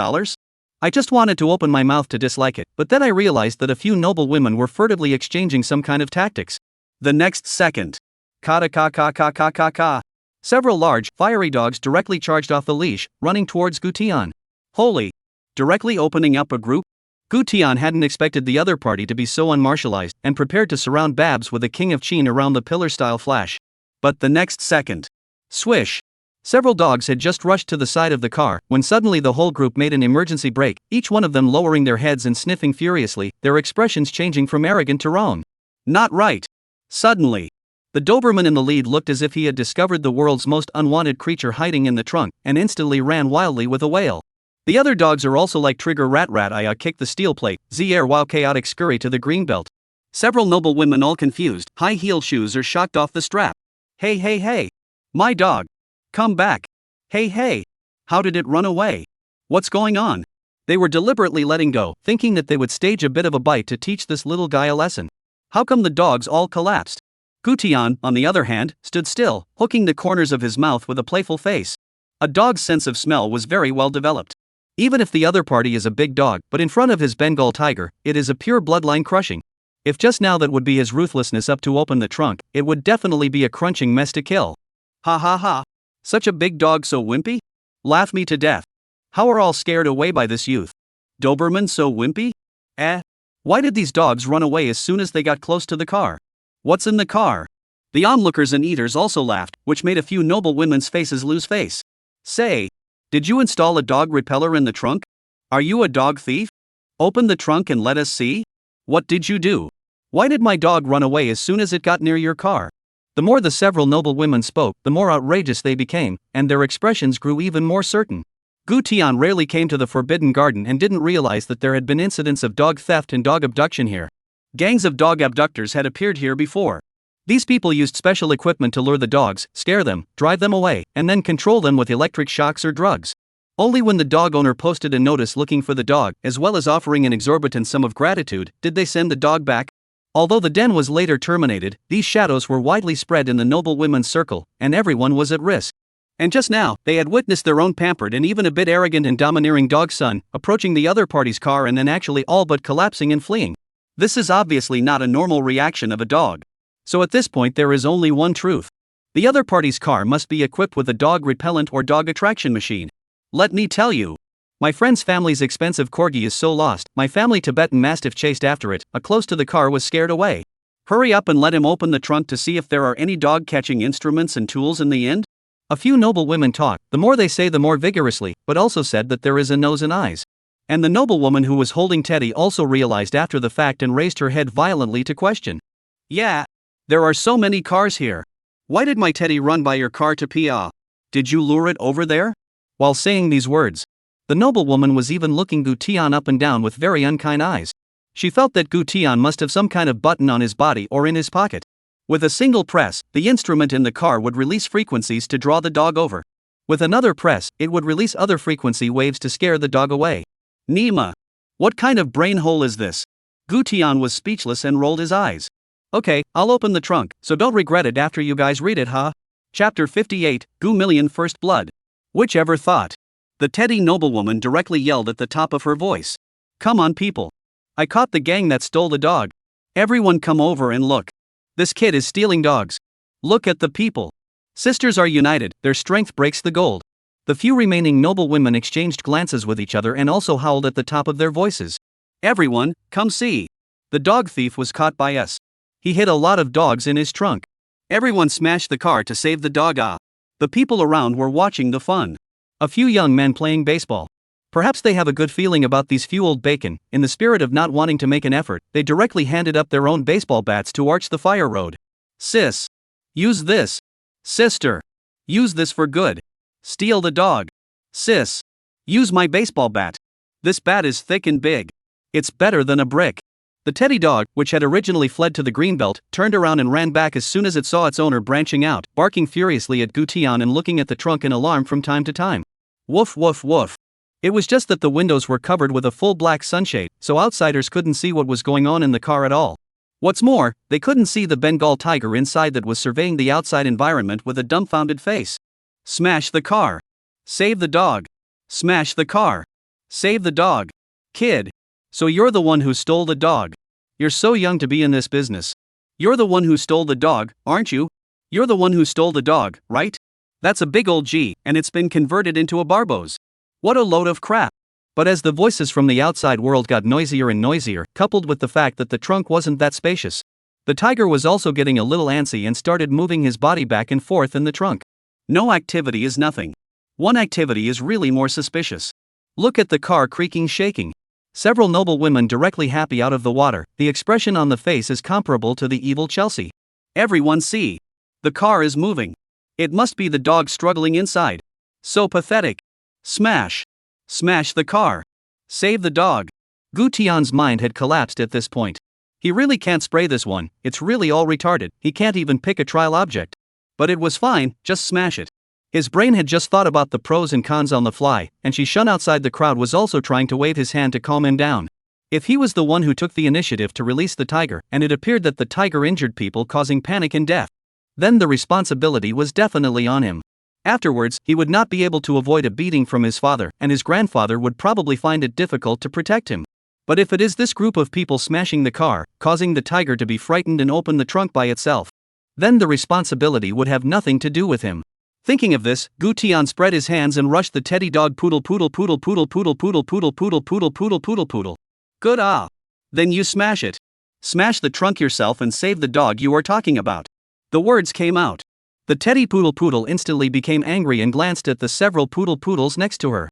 I just wanted to open my mouth to dislike it, but then I realized that a few noble women were furtively exchanging some kind of tactics. The next second. Ka. Several large, fiery dogs directly charged off the leash, running towards Gu Tian. Holy! Directly opening up a group? Gu Tian hadn't expected the other party to be so unmartialized, and prepared to surround Babs with a King of Qin around the pillar-style flash. But the next second. Swish! Several dogs had just rushed to the side of the car, when suddenly the whole group made an emergency brake, each one of them lowering their heads and sniffing furiously, their expressions changing from arrogant to wrong. Not right. Suddenly. The Doberman in the lead looked as if he had discovered the world's most unwanted creature hiding in the trunk, and instantly ran wildly with a wail. The other dogs are also like Trigger Rat Aya kicked the steel plate, heir wow chaotic scurry to the green belt. Several noble women all confused, high heel shoes are shocked off the strap. Hey. My dog. Come back. Hey. How did it run away? What's going on? They were deliberately letting go, thinking that they would stage a bit of a bite to teach this little guy a lesson. How come the dogs all collapsed? Gu Tian, on the other hand, stood still, hooking the corners of his mouth with a playful face. A dog's sense of smell was very well developed. Even if the other party is a big dog, but in front of his Bengal tiger, it is a pure bloodline crushing. If just now that would be his ruthlessness up to open the trunk, it would definitely be a crunching mess to kill. Ha. Such a big dog so wimpy? Laugh me to death. How are all scared away by this youth? Doberman so wimpy? Why did these dogs run away as soon as they got close to the car? What's in the car? The onlookers and eaters also laughed, which made a few noble women's faces lose face. Say, did you install a dog repeller in the trunk? Are you a dog thief? Open the trunk and let us see. What did you do? Why did my dog run away as soon as it got near your car? The more the several noble women spoke, the more outrageous they became, and their expressions grew even more certain. Gu Tian rarely came to the Forbidden Garden and didn't realize that there had been incidents of dog theft and dog abduction here. Gangs of dog abductors had appeared here before. These people used special equipment to lure the dogs, scare them, drive them away, and then control them with electric shocks or drugs. Only when the dog owner posted a notice looking for the dog, as well as offering an exorbitant sum of gratitude, did they send the dog back. Although the den was later terminated, these shadows were widely spread in the noble women's circle, and everyone was at risk. And just now, they had witnessed their own pampered and even a bit arrogant and domineering dog son, approaching the other party's car and then actually all but collapsing and fleeing. This is obviously not a normal reaction of a dog. So at this point there is only one truth. The other party's car must be equipped with a dog repellent or dog attraction machine. Let me tell you. My friend's family's expensive corgi is so lost, my family Tibetan mastiff chased after it, close to the car was scared away. Hurry up and let him open the trunk to see if there are any dog-catching instruments and tools in the end? A few noble women talk, the more they say the more vigorously, but also said that there is a nose and eyes. And the noblewoman who was holding Teddy also realized after the fact and raised her head violently to question. Yeah. There are so many cars here. Why did my Teddy run by your car to Qiao? Did you lure it over there? While saying these words, the noblewoman was even looking Gu Tian up and down with very unkind eyes. She felt that Gu Tian must have some kind of button on his body or in his pocket. With a single press, the instrument in the car would release frequencies to draw the dog over. With another press, it would release other frequency waves to scare the dog away. Nima. What kind of brain hole is this? Gu Tian was speechless and rolled his eyes. Okay, I'll open the trunk, so don't regret it after you guys read it, huh? Chapter 58, Gu Million First Blood. Whichever thought. The Teddy noblewoman directly yelled at the top of her voice. Come on people. I caught the gang that stole the dog. Everyone come over and look. This kid is stealing dogs. Look at the people. Sisters are united, their strength breaks the gold. The few remaining noble women exchanged glances with each other and also howled at the top of their voices. Everyone, come see. The dog thief was caught by us. He hid a lot of dogs in his trunk. Everyone smashed the car to save the dog. The people around were watching the fun. A few young men playing baseball. Perhaps they have a good feeling about these fueled bacon. In the spirit of not wanting to make an effort, they directly handed up their own baseball bats to arch the fire road. Sis. Use this. Sister. Use this for good. Steal the dog. Sis. Use my baseball bat. This bat is thick and big. It's better than a brick. The teddy dog, which had originally fled to the greenbelt, turned around and ran back as soon as it saw its owner branching out, barking furiously at Gu Tian and looking at the trunk in alarm from time to time. Woof woof woof. It was just that the windows were covered with a full black sunshade, so outsiders couldn't see what was going on in the car at all. What's more, they couldn't see the Bengal tiger inside that was surveying the outside environment with a dumbfounded face. Smash the car. Save the dog. Smash the car. Save the dog. Kid. So you're the one who stole the dog. You're so young to be in this business. You're the one who stole the dog, aren't you? You're the one who stole the dog, right? That's a big old G, and it's been converted into a barbos. What a load of crap. But as the voices from the outside world got noisier and noisier, coupled with the fact that the trunk wasn't that spacious, the tiger was also getting a little antsy and started moving his body back and forth in the trunk. No activity is nothing. One activity is really more suspicious. Look at the car creaking, shaking. Several noble women directly happy out of the water, the expression on the face is comparable to the evil Chelsea. Everyone see. The car is moving. It must be the dog struggling inside. So pathetic. Smash. Smash the car. Save the dog. Gu Tian's mind had collapsed at this point. He really can't spray this one, it's really all retarded, he can't even pick a trial object. But it was fine, just smash it. His brain had just thought about the pros and cons on the fly, and Shishan outside the crowd was also trying to wave his hand to calm him down. If he was the one who took the initiative to release the tiger, and it appeared that the tiger injured people causing panic and death, then the responsibility was definitely on him. Afterwards, he would not be able to avoid a beating from his father, and his grandfather would probably find it difficult to protect him. But if it is this group of people smashing the car, causing the tiger to be frightened and open the trunk by itself, then the responsibility would have nothing to do with him. Thinking of this, Gu Tian spread his hands and rushed the teddy dog poodle poodle poodle poodle poodle poodle poodle poodle poodle poodle poodle poodle. Good Then you smash it. Smash the trunk yourself and save the dog you are talking about. The words came out. The teddy poodle poodle instantly became angry and glanced at the several poodle poodles next to her.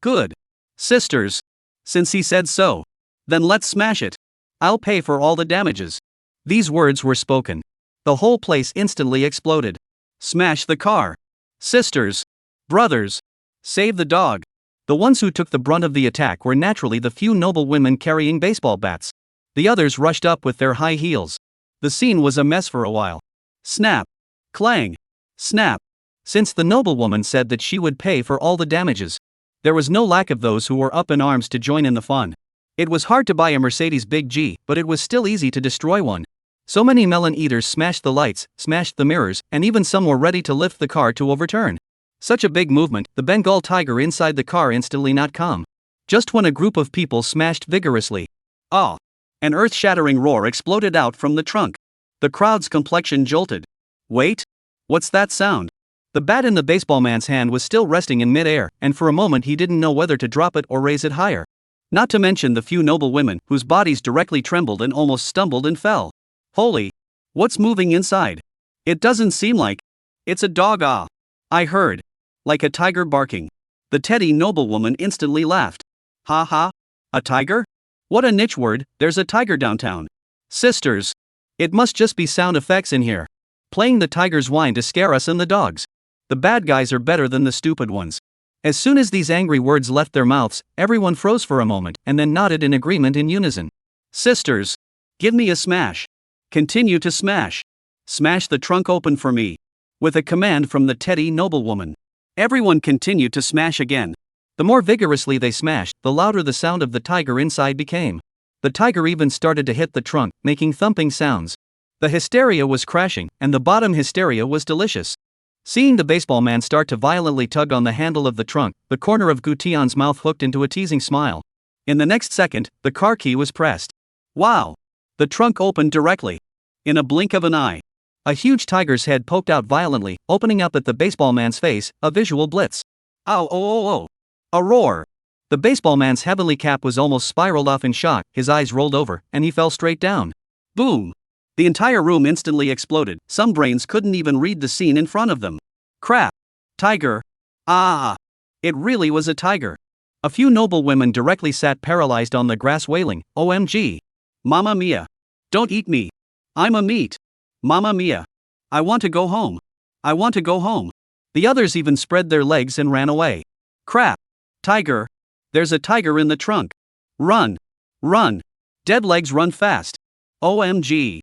Good. Sisters. Since he said so. Then let's smash it. I'll pay for all the damages. These words were spoken. The whole place instantly exploded. Smash the car. Sisters. Brothers. Save the dog. The ones who took the brunt of the attack were naturally the few noble women carrying baseball bats. The others rushed up with their high heels. The scene was a mess for a while. Snap. Clang. Snap. Since the noblewoman said that she would pay for all the damages, there was no lack of those who were up in arms to join in the fun. It was hard to buy a Mercedes Big G, but it was still easy to destroy one. So many melon eaters smashed the lights, smashed the mirrors, and even some were ready to lift the car to overturn. Such a big movement, the Bengal tiger inside the car instantly not calm. Just when a group of people smashed vigorously. Ah! An earth-shattering roar exploded out from the trunk. The crowd's complexion jolted. Wait? What's that sound? The bat in the baseball man's hand was still resting in midair, and for a moment he didn't know whether to drop it or raise it higher. Not to mention the few noble women whose bodies directly trembled and almost stumbled and fell. Holy! What's moving inside? It doesn't seem like. It's a dog, ah! I heard. Like a tiger barking. The teddy noblewoman instantly laughed. Ha ha! A tiger? What a niche word, there's a tiger downtown. Sisters! It must just be sound effects in here. Playing the tiger's whine to scare us and the dogs. The bad guys are better than the stupid ones. As soon as these angry words left their mouths, everyone froze for a moment and then nodded in agreement in unison. Sisters! Give me a smash. Continue to smash. Smash the trunk open for me. With a command from the teddy noblewoman. Everyone continued to smash again. The more vigorously they smashed, the louder the sound of the tiger inside became. The tiger even started to hit the trunk, making thumping sounds. The hysteria was crashing, and the bottom hysteria was delicious. Seeing the baseball man start to violently tug on the handle of the trunk, the corner of Gu Tian's mouth hooked into a teasing smile. In the next second, the car key was pressed. Wow! The trunk opened directly. In a blink of an eye. A huge tiger's head poked out violently, opening up at the baseball man's face, a visual blitz. Ow, oh, oh, oh! A roar! The baseball man's heavenly cap was almost spiraled off in shock, his eyes rolled over, and he fell straight down. Boom! The entire room instantly exploded, some brains couldn't even read the scene in front of them. Crap! Tiger! Ah! It really was a tiger. A few noble women directly sat paralyzed on the grass wailing, OMG! Mamma mia! Don't eat me! I'm a meat! Mamma mia! I want to go home! I want to go home! The others even spread their legs and ran away. Crap! Tiger! There's a tiger in the trunk! Run! Run! Dead legs run fast! OMG!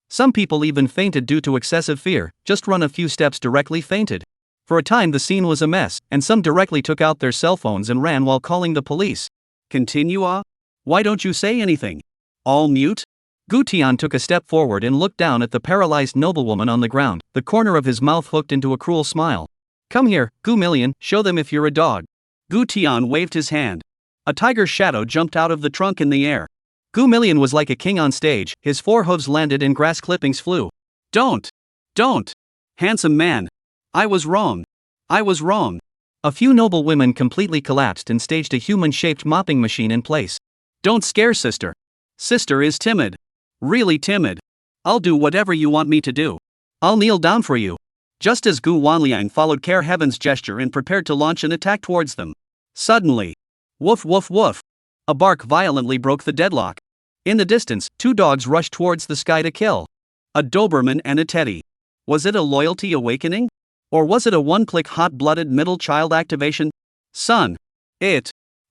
Some people even fainted due to excessive fear, just run a few steps directly fainted. For a time the scene was a mess, and some directly took out their cell phones and ran while calling the police. Continue, ah? Why don't you say anything? All mute? Gu Tian took a step forward and looked down at the paralyzed noblewoman on the ground, the corner of his mouth hooked into a cruel smile. Come here, Gu Million, show them if you're a dog. Gu Tian waved his hand. A tiger's shadow jumped out of the trunk in the air. Gu Million was like a king on stage, his 4 hooves landed and grass clippings flew. Don't! Handsome man! I was wrong! A few noble women completely collapsed and staged a human-shaped mopping machine in place. Don't scare sister. Sister is timid. Really timid. I'll do whatever you want me to do. I'll kneel down for you. Just as Gu Wanliang followed Care Heaven's gesture and prepared to launch an attack towards them. Suddenly. Woof woof woof. A bark violently broke the deadlock. In the distance, 2 dogs rushed towards the sky to kill. A Doberman and a teddy. Was it a loyalty awakening? Or was it a one-click hot-blooded middle child activation? Son.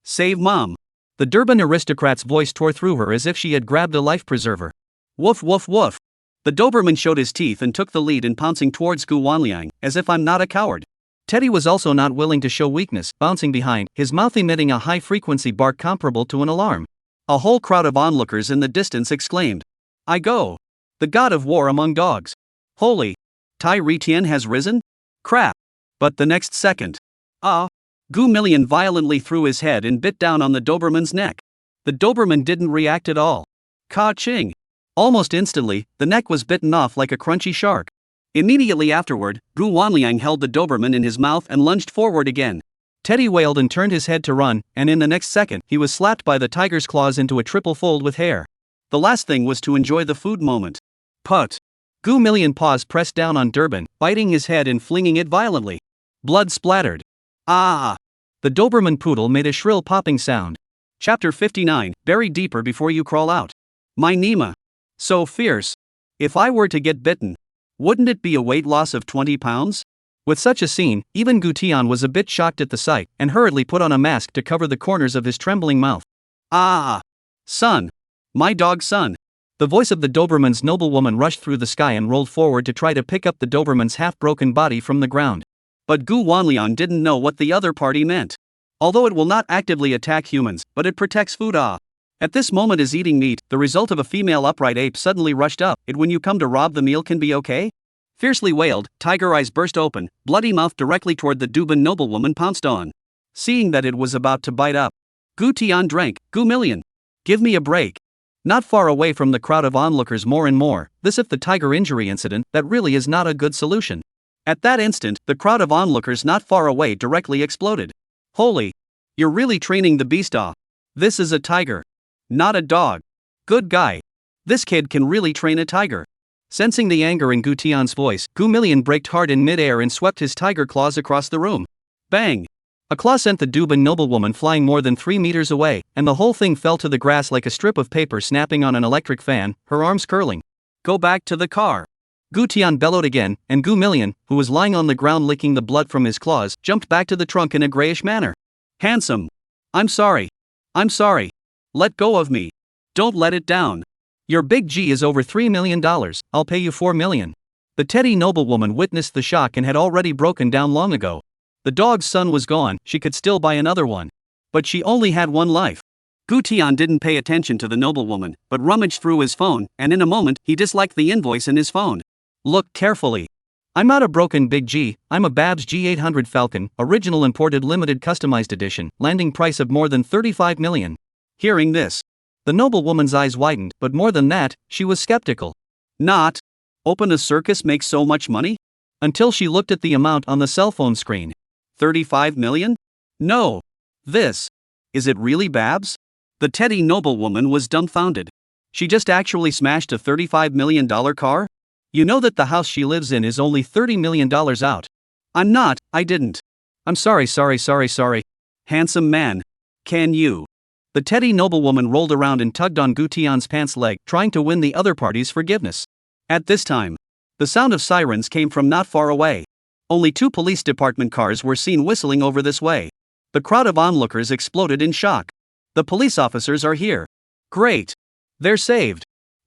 Save mom. The Durban aristocrat's voice tore through her as if she had grabbed a life preserver. Woof woof woof. The Doberman showed his teeth and took the lead in pouncing towards Gu Wanliang, as if I'm not a coward. Teddy was also not willing to show weakness, bouncing behind, his mouth emitting a high-frequency bark comparable to an alarm. A whole crowd of onlookers in the distance exclaimed. I go! The god of war among dogs. Holy! Tai Ritian has risen? Crap! But the next second. Gu Million violently threw his head and bit down on the Doberman's neck. The Doberman didn't react at all. Ka-ching! Almost instantly, the neck was bitten off like a crunchy shark. Immediately afterward, Gu Wanliang held the Doberman in his mouth and lunged forward again. Teddy wailed and turned his head to run, and in the next second, he was slapped by the tiger's claws into a triple fold with hair. The last thing was to enjoy the food moment. Put! Gu Million paws pressed down on Durban, biting his head and flinging it violently. Blood splattered. Ah! The Doberman poodle made a shrill popping sound. Chapter 59, Bury deeper before you crawl out. My Nima. So fierce. If I were to get bitten, wouldn't it be a weight loss of 20 pounds? With such a scene, even Gu Tian was a bit shocked at the sight, and hurriedly put on a mask to cover the corners of his trembling mouth. Ah! Son! My dog son! The voice of the Doberman's noblewoman rushed through the sky and rolled forward to try to pick up the Doberman's half-broken body from the ground. But Gu Wanliang didn't know what the other party meant. Although it will not actively attack humans, but it protects food. At this moment is eating meat, the result of a female upright ape suddenly rushed up. It when you come to rob the meal can be okay? Fiercely wailed, tiger eyes burst open, bloody mouth directly toward the Duban noblewoman pounced on. Seeing that it was about to bite up. Gu Tian drank, Gu Million. Give me a break. Not far away from the crowd of onlookers more and more, this if the tiger injury incident, that really is not a good solution. At that instant, the crowd of onlookers not far away directly exploded. Holy! You're really training the beast, ah? This is a tiger. Not a dog. Good guy. This kid can really train a tiger. Sensing the anger in Gu Tian's voice, Gu Million braked hard in midair and swept his tiger claws across the room. Bang! A claw sent the Duban noblewoman flying more than 3 meters away, and the whole thing fell to the grass like a strip of paper snapping on an electric fan, her arms curling. Go back to the car. Gu Tian bellowed again, and Gu Million, who was lying on the ground licking the blood from his claws, jumped back to the trunk in a grayish manner. Handsome. I'm sorry. I'm sorry. Let go of me. Don't let it down. Your big G is over $3 million, I'll pay you $4 million. The Teddy noblewoman witnessed the shock and had already broken down long ago. The dog's son was gone, she could still buy another one. But she only had one life. Gu Tian didn't pay attention to the noblewoman, but rummaged through his phone, and in a moment, he disliked the invoice in his phone. Look carefully. I'm not a broken big G, I'm a Babs G800 Falcon, original imported limited customized edition, landing price of more than 35 million. Hearing this, the noblewoman's eyes widened, but more than that, she was skeptical. Not. Open a circus makes so much money? Until she looked at the amount on the cell phone screen. 35 million? No. This. Is it really Babs? The Teddy noblewoman was dumbfounded. She just actually smashed a $35 million car? You know that the house she lives in is only $30 million out. I'm not, I didn't. I'm sorry. Handsome man. Can you? The Teddy noblewoman rolled around and tugged on Gu Tian's pants leg, trying to win the other party's forgiveness. At this time, the sound of sirens came from not far away. Only 2 police department cars were seen whistling over this way. The crowd of onlookers exploded in shock. The police officers are here. Great. They're saved.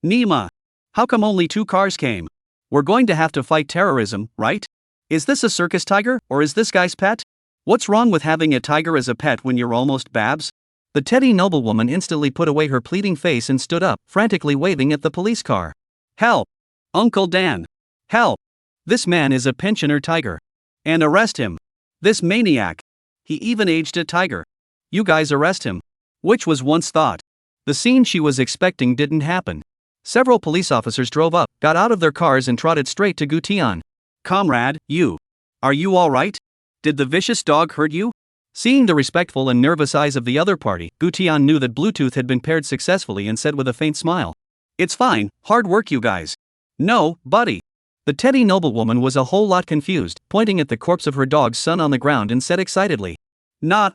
Nima. How come only 2 cars came? We're going to have to fight terrorism, right? Is this a circus tiger, or is this guy's pet? What's wrong with having a tiger as a pet when you're almost Babs? The Teddy noblewoman instantly put away her pleading face and stood up, frantically waving at the police car. Help! Uncle Dan! Help! This man is a pensioner tiger. And arrest him. This maniac. He even aged a tiger. You guys arrest him. Which was once thought. The scene she was expecting didn't happen. Several police officers drove up, got out of their cars and trotted straight to Gu Tian. Comrade, you. Are you alright? Did the vicious dog hurt you? Seeing the respectful and nervous eyes of the other party, Gu Tian knew that Bluetooth had been paired successfully and said with a faint smile. It's fine, hard work you guys. No, buddy. The Teddy noblewoman was a whole lot confused, pointing at the corpse of her dog's son on the ground and said excitedly. Not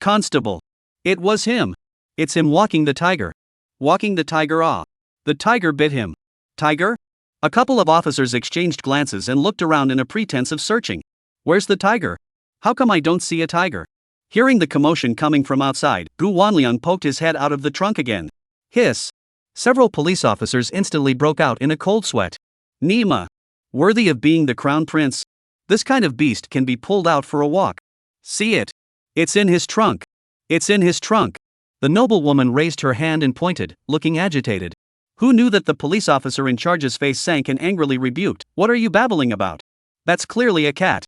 Constable. It was him. It's him walking the tiger. Walking the tiger The tiger bit him. Tiger? A couple of officers exchanged glances and looked around in a pretense of searching. Where's the tiger? How come I don't see a tiger? Hearing the commotion coming from outside, Gu Wanliang poked his head out of the trunk again. Hiss. Several police officers instantly broke out in a cold sweat. Nima. Worthy of being the crown prince? This kind of beast can be pulled out for a walk. See it. It's in his trunk. It's in his trunk. The noblewoman raised her hand and pointed, looking agitated. Who knew that the police officer in charge's face sank and angrily rebuked, What are you babbling about? That's clearly a cat.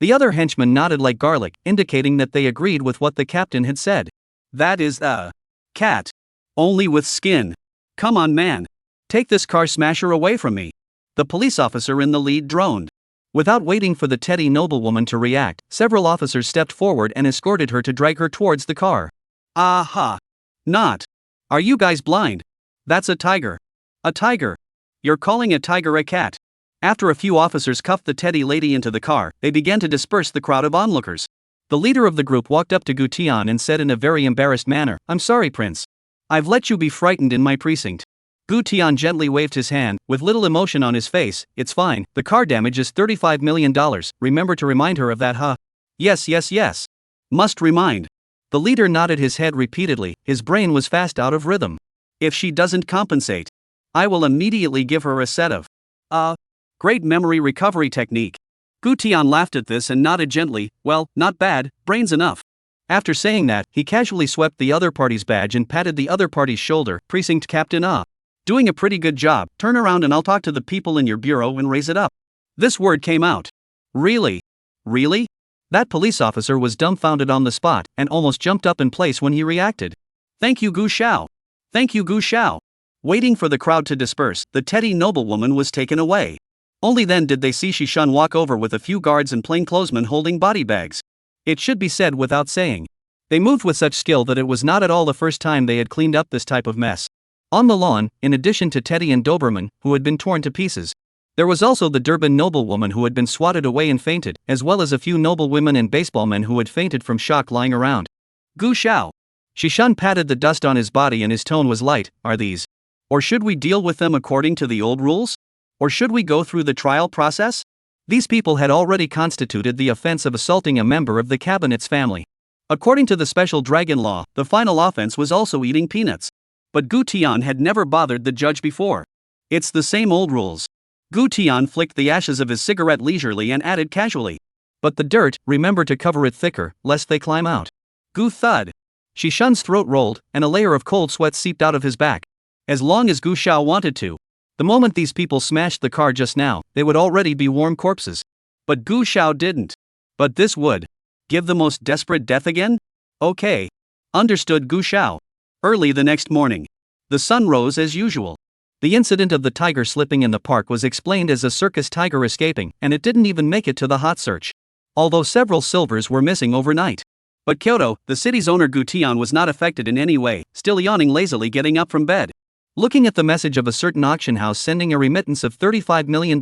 The other henchmen nodded like garlic, indicating that they agreed with what the captain had said. That is a cat. Only with skin. Come on, man. Take this car smasher away from me. The police officer in the lead droned. Without waiting for the Teddy noblewoman to react, several officers stepped forward and escorted her to drag her towards the car. Aha! Not. Are you guys blind? That's a tiger. A tiger. You're calling a tiger a cat. After a few officers cuffed the Teddy lady into the car, they began to disperse the crowd of onlookers. The leader of the group walked up to Gu Tian and said in a very embarrassed manner, I'm sorry, Prince. I've let you be frightened in my precinct. Gu Tian gently waved his hand, with little emotion on his face. It's fine, the car damage is $35 million, remember to remind her of that, huh? Yes. Must remind. The leader nodded his head repeatedly, his brain was fast out of rhythm. If she doesn't compensate, I will immediately give her a set of great memory recovery technique. Gu Tian laughed at this and nodded gently, well, not bad, brains enough. After saying that, he casually swept the other party's badge and patted the other party's shoulder, Precinct Captain Doing a pretty good job, turn around and I'll talk to the people in your bureau and raise it up. This word came out. Really? Really? That police officer was dumbfounded on the spot and almost jumped up in place when he reacted. Thank you, Gu Xiao. Thank you, Gu Xiao. Waiting for the crowd to disperse, the Teddy noblewoman was taken away. Only then did they see Shishun walk over with a few guards and plainclothesmen holding body bags. It should be said without saying. They moved with such skill that it was not at all the first time they had cleaned up this type of mess. On the lawn, in addition to Teddy and Doberman, who had been torn to pieces, there was also the Durban noblewoman who had been swatted away and fainted, as well as a few noblewomen and baseballmen who had fainted from shock lying around. Gu Xiao. Shishun patted the dust on his body and his tone was light. Are these? Or should we deal with them according to the old rules? Or should we go through the trial process? These people had already constituted the offense of assaulting a member of the cabinet's family. According to the special dragon law, the final offense was also eating peanuts. But Gu Tian had never bothered the judge before. It's the same old rules. Gu Tian flicked the ashes of his cigarette leisurely and added casually. But the dirt, remember to cover it thicker, lest they climb out. Gu thud. Shishun's throat rolled, and a layer of cold sweat seeped out of his back. As long as Gu Xiao wanted to. The moment these people smashed the car just now, they would already be warm corpses. But Gu Xiao didn't. But this would. Give the most desperate death again? Okay. Understood Gu Xiao. Early the next morning. The sun rose as usual. The incident of the tiger slipping in the park was explained as a circus tiger escaping, and it didn't even make it to the hot search. Although several silvers were missing overnight. But Kyoto, the city's owner Gu Tian was not affected in any way, still yawning lazily getting up from bed. Looking at the message of a certain auction house sending a remittance of $35 million,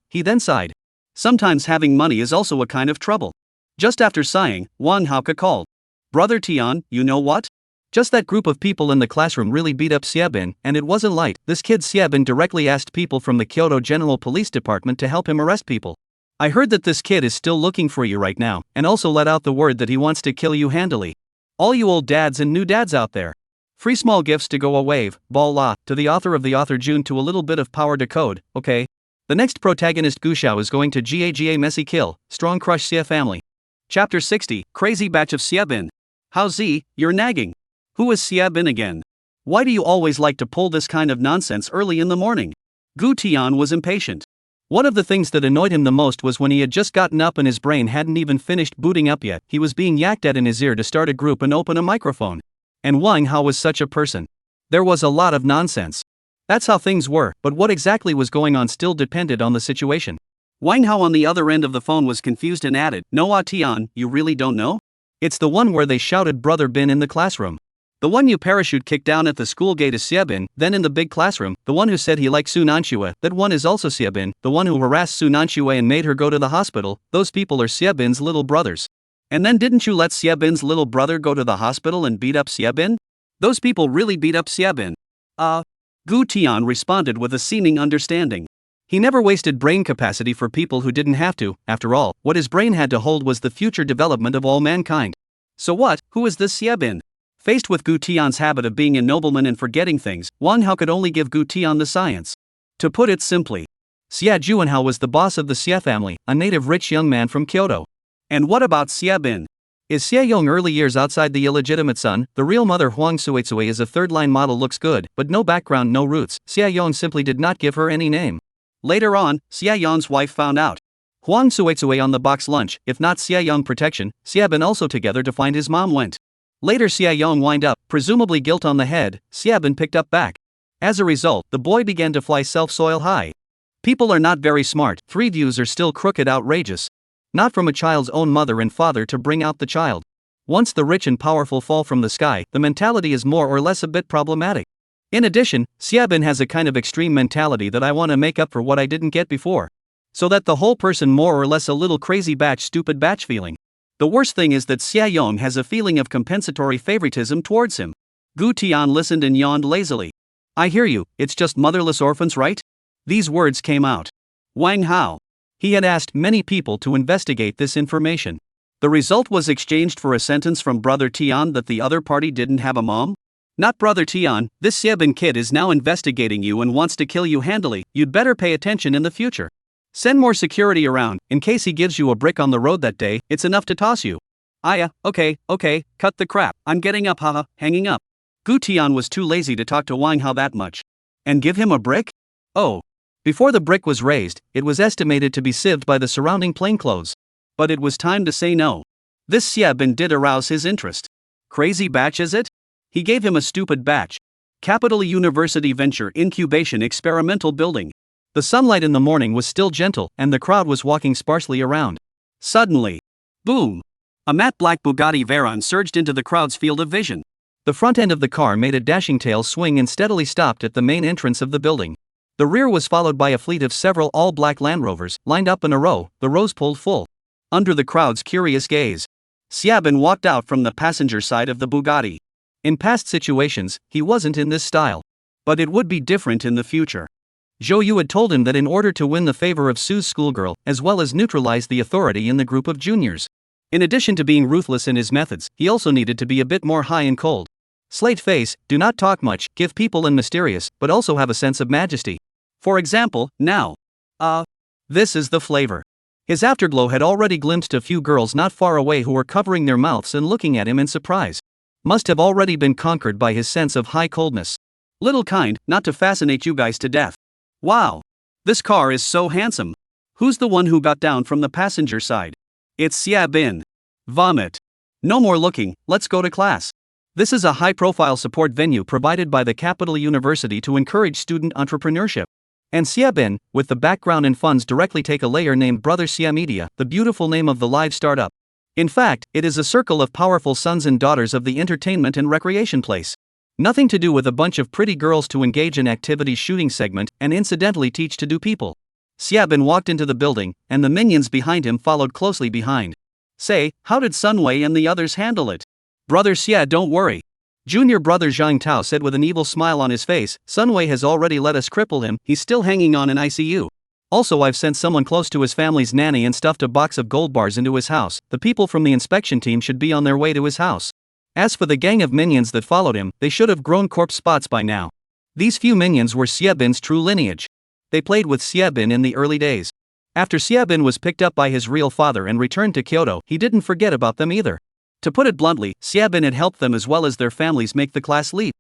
he then sighed. Sometimes having money is also a kind of trouble. Just after sighing, Wang Haoke called. Brother Tian, you know what? Just that group of people in the classroom really beat up Xiebin, and it wasn't light. This kid Xiebin directly asked people from the Kyoto General Police Department to help him arrest people. I heard that this kid is still looking for you right now, and also let out the word that he wants to kill you handily. All you old dads and new dads out there. Free small gifts to go a wave, ball la, to the author of the author June to a little bit of power to code, okay? The next protagonist Gu Xiao is going to GAGA messy kill, strong crush Xie family. Chapter 60, Crazy Batch of Xiebin. How Z, you're nagging. Who is Xiebin again? Why do you always like to pull this kind of nonsense early in the morning? Gu Tian was impatient. One of the things that annoyed him the most was when he had just gotten up and his brain hadn't even finished booting up yet, he was being yacked at in his ear to start a group and open a microphone. And Wang Hao was such a person. There was a lot of nonsense. That's how things were, but what exactly was going on still depended on the situation. Wang Hao on the other end of the phone was confused and added, No Tian, you really don't know? It's the one where they shouted Brother Bin in the classroom. The one you parachute kicked down at the school gate is Xiebin, then in the big classroom, the one who said he liked Su Nanxue, that one is also Xiebin, the one who harassed Su Nanxue and made her go to the hospital, those people are Xiebin's little brothers. And then didn't you let Xiebin's little brother go to the hospital and beat up Xiebin? Those people really beat up Xiebin. Gu Tian responded with a seeming understanding. He never wasted brain capacity for people who didn't have to. After all, what his brain had to hold was the future development of all mankind. So what, who is this Xiebin? Faced with Gu Tian's habit of being a nobleman and forgetting things, Wang Hao could only give Gu Tian the science. To put it simply, Xia Juanhao was the boss of the Xie family, a native rich young man from Kyoto. And what about Xiebin? Is Xie Yong early years outside the illegitimate son? The real mother Huang Suizui is a third-line model, looks good, but no background, no roots. Xie Yong simply did not give her any name. Later on, Xie Yong's wife found out. Huang Suizui on the box lunch, if not Xie Yong protection, Xiebin also together to find his mom went. Later Xie Yong wind up, presumably guilt on the head, Xiebin picked up back. As a result, the boy began to fly self-soil high. People are not very smart, 3 views are still crooked, outrageous. Not from a child's own mother and father to bring out the child. Once the rich and powerful fall from the sky, the mentality is more or less a bit problematic. In addition, Xiebin has a kind of extreme mentality that I want to make up for what I didn't get before. So that the whole person more or less a little crazy batch, stupid batch feeling. The worst thing is that Xie Yong has a feeling of compensatory favoritism towards him. Gu Tian listened and yawned lazily. I hear you, it's just motherless orphans, right? These words came out. Wang Hao. He had asked many people to investigate this information. The result was exchanged for a sentence from Brother Tian that the other party didn't have a mom? Not Brother Tian, this Xiebin kid is now investigating you and wants to kill you handily, you'd better pay attention in the future. Send more security around, in case he gives you a brick on the road that day, it's enough to toss you. Okay, cut the crap, I'm getting up, haha, hanging up. Gu Tian was too lazy to talk to Wang Hao that much. And give him a brick? Oh. Before the brick was raised, it was estimated to be sieved by the surrounding plainclothes. But it was time to say no. This Xiebin did arouse his interest. Crazy batch is it? He gave him a stupid batch. Capital University Venture Incubation Experimental Building. The sunlight in the morning was still gentle, and the crowd was walking sparsely around. Suddenly, boom! A matte black Bugatti Veyron surged into the crowd's field of vision. The front end of the car made a dashing tail swing and steadily stopped at the main entrance of the building. The rear was followed by a fleet of several all-black Land Rovers, lined up in a row, the rows pulled full. Under the crowd's curious gaze, Xiaobin walked out from the passenger side of the Bugatti. In past situations, he wasn't in this style. But it would be different in the future. Zhou Yu had told him that in order to win the favor of Su's schoolgirl, as well as neutralize the authority in the group of juniors. In addition to being ruthless in his methods, he also needed to be a bit more high and cold. Slate face, do not talk much, give people and mysterious, but also have a sense of majesty. For example, now. This is the flavor. His afterglow had already glimpsed a few girls not far away who were covering their mouths and looking at him in surprise. Must have already been conquered by his sense of high coldness. Little kind, not to fascinate you guys to death. Wow! This car is so handsome. Who's the one who got down from the passenger side? It's Xiaobin. Vomit. No more looking, let's go to class. This is a high-profile support venue provided by the Capital University to encourage student entrepreneurship. And Xiaobin, with the background and funds directly take a layer named Brother Xia Media, the beautiful name of the live startup. In fact, it is a circle of powerful sons and daughters of the entertainment and recreation place. Nothing to do with a bunch of pretty girls to engage in activities shooting segment and incidentally teach to do people. Xiaobin walked into the building, and the minions behind him followed closely behind. Say, how did Sunwei and the others handle it? Brother Xia, don't worry. Junior brother Zhang Tao said with an evil smile on his face, Sunwei has already let us cripple him, he's still hanging on in ICU. Also, I've sent someone close to his family's nanny and stuffed a box of gold bars into his house. The people from the inspection team should be on their way to his house. As for the gang of minions that followed him, they should have grown corpse spots by now. These few minions were Xiaobin's true lineage. They played with Xiaobin in the early days. After Xiaobin was picked up by his real father and returned to Kyoto, he didn't forget about them either. To put it bluntly, Xiaobin had helped them as well as their families make the class leap.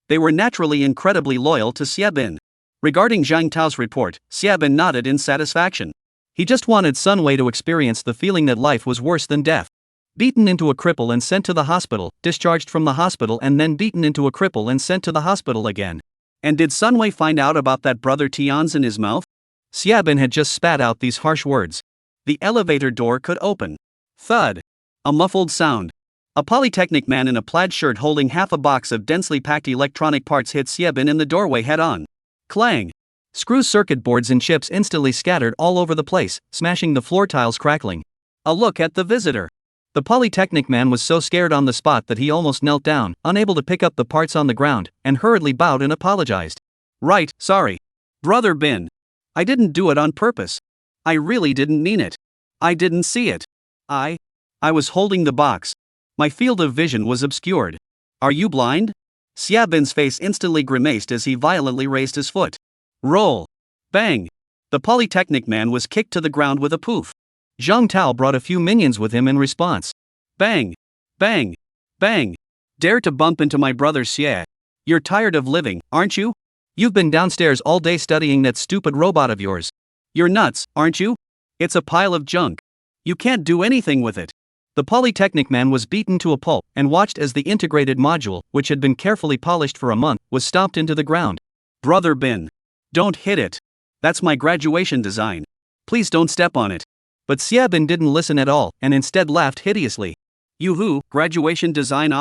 They were naturally incredibly loyal to Xiaobin. Regarding Zhang Tao's report, Xiaobin nodded in satisfaction. He just wanted Sunwei to experience the feeling that life was worse than death. Beaten into a cripple and sent to the hospital, discharged from the hospital and then beaten into a cripple and sent to the hospital again. And did Sunwei find out about that brother Tian's in his mouth? Xiaobin had just spat out these harsh words. The elevator door could open. Thud. A muffled sound. A Polytechnic man in a plaid shirt holding half a box of densely packed electronic parts hit Xiaobin in the doorway head-on. Clang! Screws, circuit boards and chips instantly scattered all over the place, smashing the floor tiles crackling. A look at the visitor. The Polytechnic man was so scared on the spot that he almost knelt down, unable to pick up the parts on the ground, and hurriedly bowed and apologized. Right, sorry. Brother Bin. I didn't do it on purpose. I really didn't mean it. I didn't see it. I was holding the box. My field of vision was obscured. Are you blind? Xiaobin's face instantly grimaced as he violently raised his foot. Roll. Bang. The Polytechnic man was kicked to the ground with a poof. Zhang Tao brought a few minions with him in response. Bang. Bang. Bang. Dare to bump into my brother Xie. You're tired of living, aren't you? You've been downstairs all day studying that stupid robot of yours. You're nuts, aren't you? It's a pile of junk. You can't do anything with it. The Polytechnic man was beaten to a pulp and watched as the integrated module, which had been carefully polished for a month, was stomped into the ground. Brother Bin. Don't hit it. That's my graduation design. Please don't step on it. But Xiaobin didn't listen at all, and instead laughed hideously. Yoo-hoo, graduation design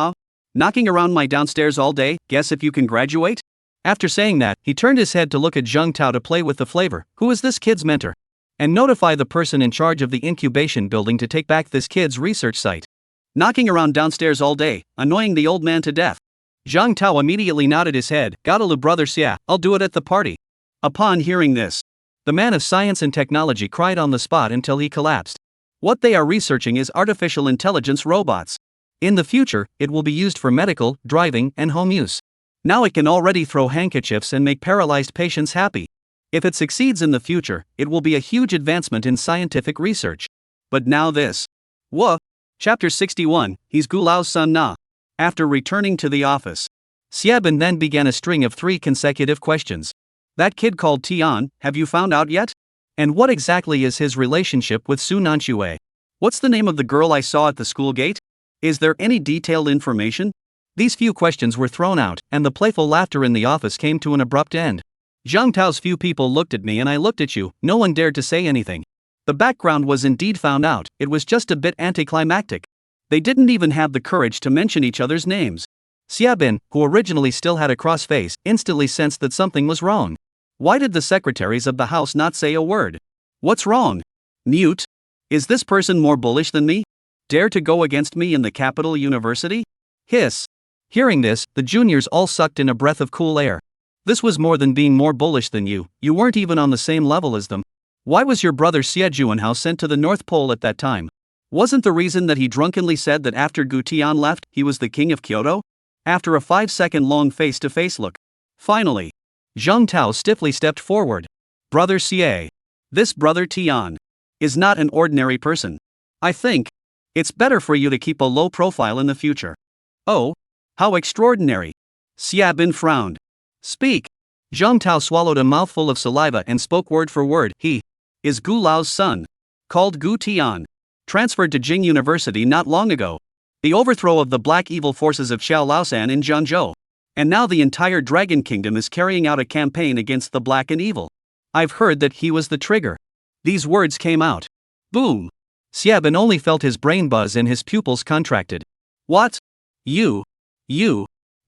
Knocking around my downstairs all day, guess if you can graduate? After saying that, he turned his head to look at Zhang Tao to play with the flavor, who is this kid's mentor? And notify the person in charge of the incubation building to take back this kid's research site. Knocking around downstairs all day, annoying the old man to death. Zhang Tao immediately nodded his head. Gotta brother Xia, I'll do it at the party. Upon hearing this, the man of science and technology cried on the spot until he collapsed. What they are researching is artificial intelligence robots. In the future, it will be used for medical, driving, and home use. Now it can already throw handkerchiefs and make paralyzed patients happy. If it succeeds in the future, it will be a huge advancement in scientific research. But now this. Chapter 61, he's Gulao's son Na. After returning to the office, Xiaobin then began a string of 3 consecutive questions. That kid called Tian, have you found out yet? And what exactly is his relationship with Su Nanxue? What's the name of the girl I saw at the school gate? Is there any detailed information? These few questions were thrown out, and the playful laughter in the office came to an abrupt end. Zhang Tao's few people looked at me and I looked at you, no one dared to say anything. The background was indeed found out, it was just a bit anticlimactic. They didn't even have the courage to mention each other's names. Xiabin, who originally still had a cross face, instantly sensed that something was wrong. Why did the secretaries of the house not say a word? What's wrong? Mute? Is this person more bullish than me? Dare to go against me in the capital university? Hiss. Hearing this, the juniors all sucked in a breath of cool air. This was more than being more bullish than you weren't even on the same level as them. Why was your brother Xie Juanhao sent to the North Pole at that time? Wasn't the reason that he drunkenly said that after Gu Tian left, he was the king of Kyoto? After a 5-second long face-to-face look. Finally, Zhang Tao stiffly stepped forward. Brother Xie. This brother Tian is not an ordinary person. I think it's better for you to keep a low profile in the future. Oh, how extraordinary. Xiabin frowned. Speak. Zhang Tao swallowed a mouthful of saliva and spoke word for word. He is Gu Lao's son. Called Gu Tian. Transferred to Jing University not long ago. The overthrow of the black evil forces of Xiao Laosan in Jiangzhou. And now the entire Dragon Kingdom is carrying out a campaign against the black and evil. I've heard that he was the trigger. These words came out. Boom. Xiabin only felt his brain buzz and his pupils contracted. What? You?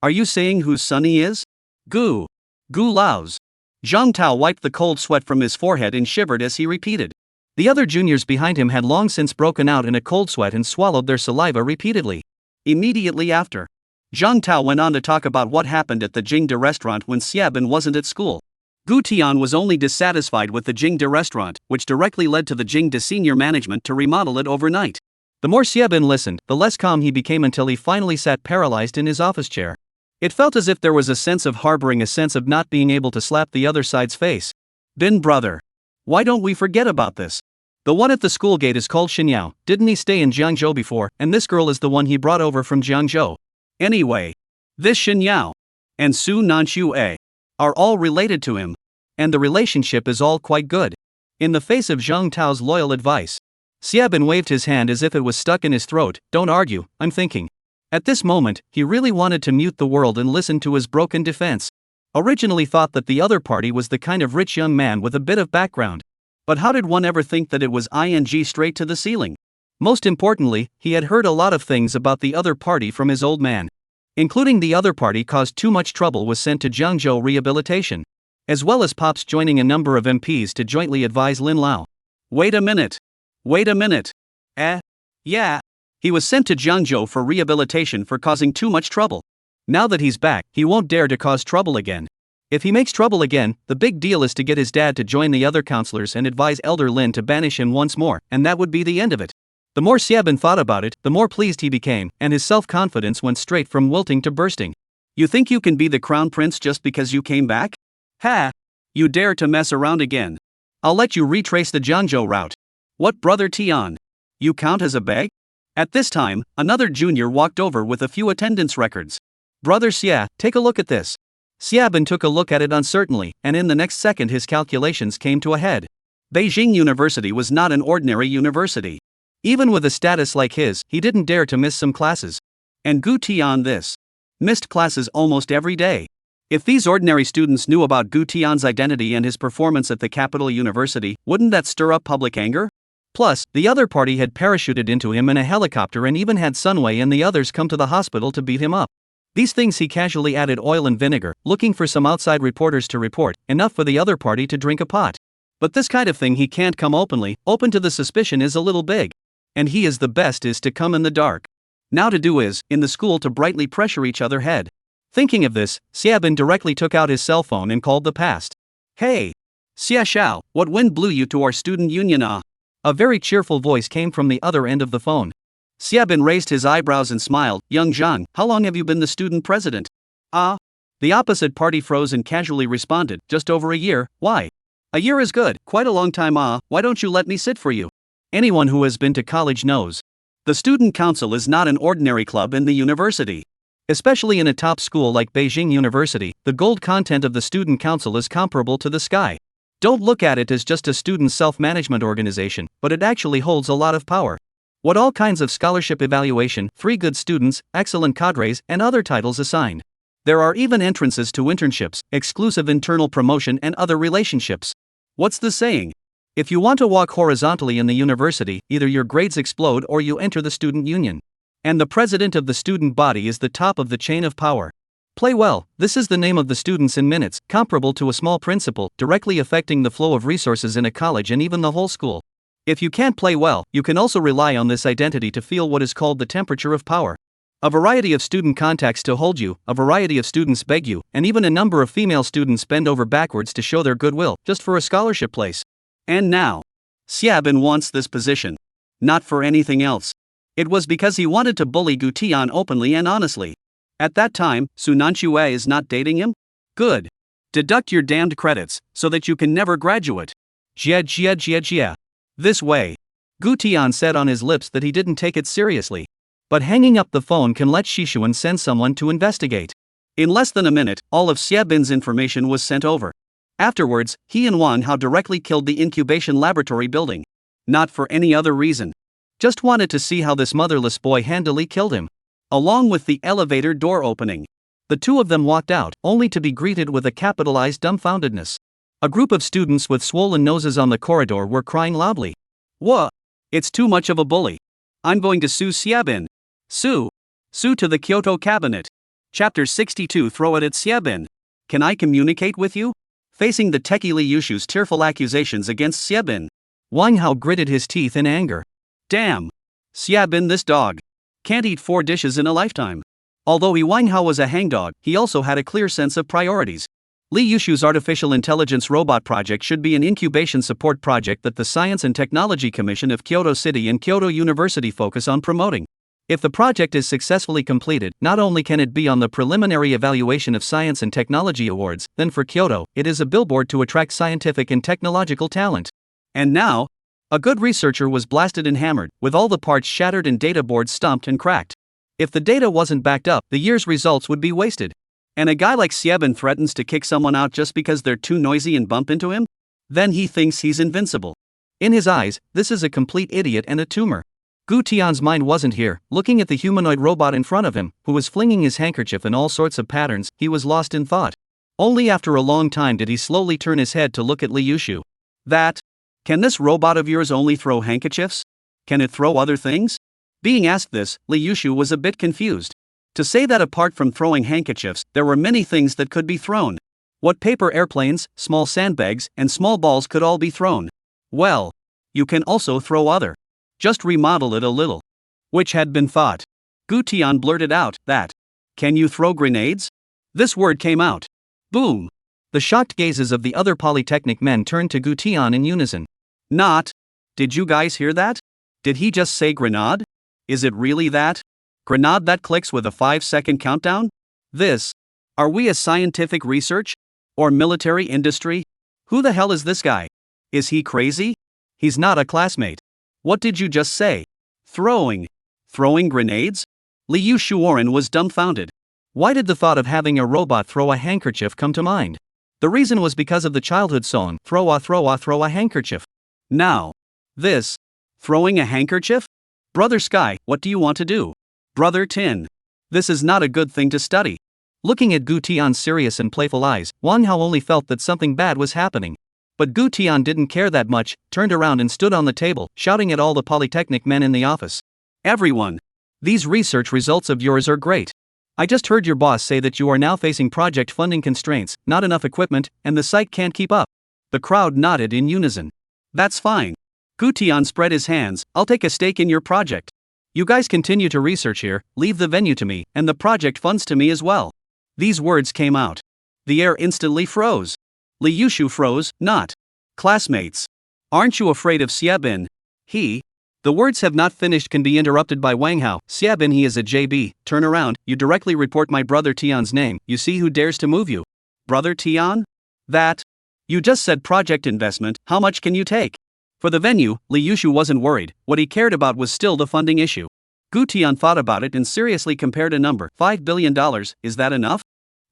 Are you saying whose son he is? Gu Lao's. Zhang Tao wiped the cold sweat from his forehead and shivered as he repeated. The other juniors behind him had long since broken out in a cold sweat and swallowed their saliva repeatedly. Immediately after, Zhang Tao went on to talk about what happened at the Jingde restaurant when Xiabin wasn't at school. Gu Tian was only dissatisfied with the Jingde restaurant, which directly led to the Jingde senior management to remodel it overnight. The more Xiabin listened, the less calm he became until he finally sat paralyzed in his office chair. It felt as if there was a sense of harboring a sense of not being able to slap the other side's face. Bin brother. Why don't we forget about this? The one at the school gate is called Xinyao, didn't he stay in Jiangzhou before, and this girl is the one he brought over from Jiangzhou. Anyway, this Xinyao and Su Nanxue are all related to him. And the relationship is all quite good. In the face of Zhang Tao's loyal advice, Xiabin waved his hand as if it was stuck in his throat. Don't argue, I'm thinking. At this moment, he really wanted to mute the world and listen to his broken defense. Originally thought that the other party was the kind of rich young man with a bit of background. But how did one ever think that it was ing straight to the ceiling? Most importantly, he had heard a lot of things about the other party from his old man. Including the other party caused too much trouble was sent to Jiangzhou rehabilitation. As well as Pops joining a number of MPs to jointly advise Lin Lao. Wait a minute. Yeah. He was sent to Jiangzhou for rehabilitation for causing too much trouble. Now that he's back, he won't dare to cause trouble again. If he makes trouble again, the big deal is to get his dad to join the other counselors and advise Elder Lin to banish him once more, and that would be the end of it. The more Xiabin thought about it, the more pleased he became, and his self-confidence went straight from wilting to bursting. You think you can be the crown prince just because you came back? Ha! You dare to mess around again. I'll let you retrace the Jiangzhou route. What, brother Tian? You count as a bag? At this time, another junior walked over with a few attendance records. Brother Xia, take a look at this. Xiabin took a look at it uncertainly, and in the next second his calculations came to a head. Beijing University was not an ordinary university. Even with a status like his, he didn't dare to miss some classes. And Gu Tian missed classes almost every day. If these ordinary students knew about Gu Tian's identity and his performance at the capital university, wouldn't that stir up public anger? Plus, the other party had parachuted into him in a helicopter and even had Sunway and the others come to the hospital to beat him up. These things he casually added oil and vinegar, looking for some outside reporters to report, enough for the other party to drink a pot. But this kind of thing he can't come openly, open to the suspicion is a little big. And he is the best is to come in the dark. Now to do is, in the school to brightly pressure each other head. Thinking of this, Xiabin directly took out his cell phone and called the past. Hey! Xia Xiao, what wind blew you to our student union ah? A very cheerful voice came from the other end of the phone. Xiabin raised his eyebrows and smiled. Young Zhang, how long have you been the student president? Ah? The opposite party froze and casually responded, just over a year. Why? A year is good, quite a long time ah, why don't you let me sit for you? Anyone who has been to college knows. The student council is not an ordinary club in the university. Especially in a top school like Beijing University, the gold content of the student council is comparable to the sky. Don't look at it as just a student self-management organization, but it actually holds a lot of power. What all kinds of scholarship evaluation, 3 good students, excellent cadres, and other titles assigned. There are even entrances to internships, exclusive internal promotion, and other relationships. What's the saying? If you want to walk horizontally in the university, either your grades explode or you enter the student union. And the president of the student body is the top of the chain of power. Play well, this is the name of the students in minutes, comparable to a small principal, directly affecting the flow of resources in a college and even the whole school. If you can't play well, you can also rely on this identity to feel what is called the temperature of power. A variety of student contacts to hold you, a variety of students beg you, and even a number of female students bend over backwards to show their goodwill, just for a scholarship place. And now, Xiaobin wants this position. Not for anything else. It was because he wanted to bully Gu Tian openly and honestly. At that time, Su Nanchue is not dating him? Good. Deduct your damned credits, so that you can never graduate. Jia. This way. Gu Tian said on his lips that he didn't take it seriously. But hanging up the phone can let Shishuan send someone to investigate. In less than a minute, all of Xiaobin's information was sent over. Afterwards, he and Wang Hao directly killed the incubation laboratory building. Not for any other reason. Just wanted to see how this motherless boy handily killed him. Along with the elevator door opening. The two of them walked out, only to be greeted with a capitalized dumbfoundedness. A group of students with swollen noses on the corridor were crying loudly. What? It's too much of a bully. I'm going to sue Xiaobin. Sue to the Kyoto cabinet. Chapter 62. Throw it at Xiaobin. Can I communicate with you? Facing the techie Li Yushu's tearful accusations against Xiaobin, Wang Hao gritted his teeth in anger. Damn! Xiaobin, this dog can't eat 4 dishes in a lifetime. Although Wang Hao was a hangdog, he also had a clear sense of priorities. Li Yushu's artificial intelligence robot project should be an incubation support project that the Science and Technology Commission of Kyoto City and Kyoto University focus on promoting. If the project is successfully completed, not only can it be on the preliminary evaluation of Science and Technology Awards, then for Kyoto, it is a billboard to attract scientific and technological talent. And now, a good researcher was blasted and hammered, with all the parts shattered and data boards stumped and cracked. If the data wasn't backed up, the year's results would be wasted. And a guy like Xiaobin threatens to kick someone out just because they're too noisy and bump into him? Then he thinks he's invincible. In his eyes, this is a complete idiot and a tumor. Gu Tian's mind wasn't here, looking at the humanoid robot in front of him, who was flinging his handkerchief in all sorts of patterns. He was lost in thought. Only after a long time did he slowly turn his head to look at Li Yushu. Can this robot of yours only throw handkerchiefs? Can it throw other things? Being asked this, Li Yushu was a bit confused. To say that apart from throwing handkerchiefs, there were many things that could be thrown. What paper airplanes, small sandbags, and small balls could all be thrown? Well, you can also throw other. Just remodel it a little. Which had been thought. Gu Tian blurted out, Can you throw grenades? This word came out. Boom! The shocked gazes of the other Polytechnic men turned to Gu Tian in unison. Did you guys hear that? Did he just say grenade? Is it really that? Grenade that clicks with a 5-second countdown? Are we a scientific research? Or military industry? Who the hell is this guy? Is he crazy? He's not a classmate. What did you just say? Throwing grenades? Li Yushuoren was dumbfounded. Why did the thought of having a robot throw a handkerchief come to mind? The reason was because of the childhood song, throw a handkerchief. Now, throwing a handkerchief? Brother Sky, what do you want to do? Brother Tin. This is not a good thing to study. Looking at Gu Tian's serious and playful eyes, Wang Hao only felt that something bad was happening. But Gu Tian didn't care that much, turned around and stood on the table, shouting at all the Polytechnic men in the office. Everyone! These research results of yours are great. I just heard your boss say that you are now facing project funding constraints, not enough equipment, and the site can't keep up. The crowd nodded in unison. That's fine. Gu Tian spread his hands, I'll take a stake in your project. You guys continue to research here, leave the venue to me, and the project funds to me as well. These words came out. The air instantly froze. Li Yushu froze, not. Classmates. Aren't you afraid of Xiaobin? The words have not finished can be interrupted by Wang Hao. Xiaobin, he is a JB, turn around, you directly report my brother Tian's name, you see who dares to move you. Brother Tian? You just said project investment, how much can you take? For the venue, Li Yushu wasn't worried, what he cared about was still the funding issue. Gu Tian thought about it and seriously compared a number, $5 billion, is that enough?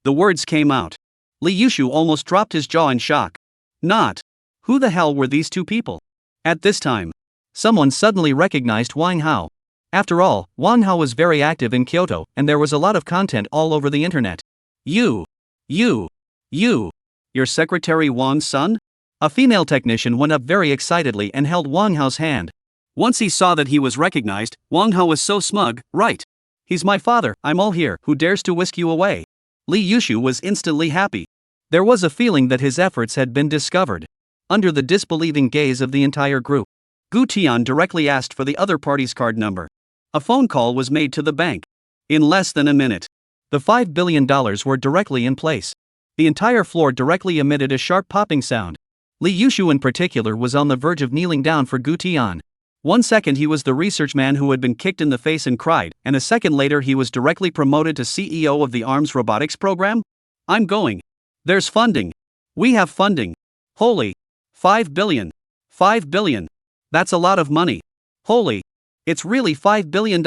The words came out. Li Yushu almost dropped his jaw in shock. Who the hell were these two people? At this time, someone suddenly recognized Wang Hao. After all, Wang Hao was very active in Kyoto, and there was a lot of content all over the internet. You. Your Secretary Wang's son? A female technician went up very excitedly and held Wang Hao's hand. Once he saw that he was recognized, Wang Hao was so smug, right? He's my father, I'm all here, who dares to whisk you away? Li Yushu was instantly happy. There was a feeling that his efforts had been discovered. Under the disbelieving gaze of the entire group, Gu Tian directly asked for the other party's card number. A phone call was made to the bank. In less than a minute, the $5 billion were directly in place. The entire floor directly emitted a sharp popping sound. Li Yushu in particular was on the verge of kneeling down for Gu Tian. 1 second he was the research man who had been kicked in the face and cried, and a second later he was directly promoted to CEO of the ARMS robotics program? I'm going. There's funding. We have funding. Holy. 5 billion. 5 billion. That's a lot of money. Holy. It's really $5 billion.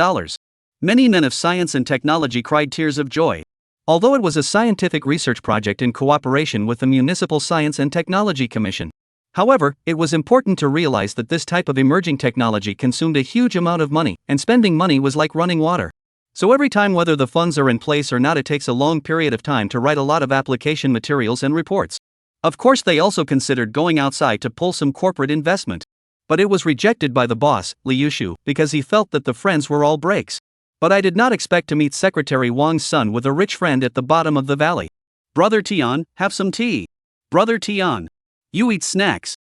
Many men of science and technology cried tears of joy. Although it was a scientific research project in cooperation with the Municipal Science and Technology Commission. However, it was important to realize that this type of emerging technology consumed a huge amount of money, and spending money was like running water. So every time whether the funds are in place or not, it takes a long period of time to write a lot of application materials and reports. Of course, they also considered going outside to pull some corporate investment. But it was rejected by the boss, Li Yushu, because he felt that the friends were all breaks. But I did not expect to meet Secretary Wang's son with a rich friend at the bottom of the valley. Brother Tian, have some tea. Brother Tian, you eat snacks.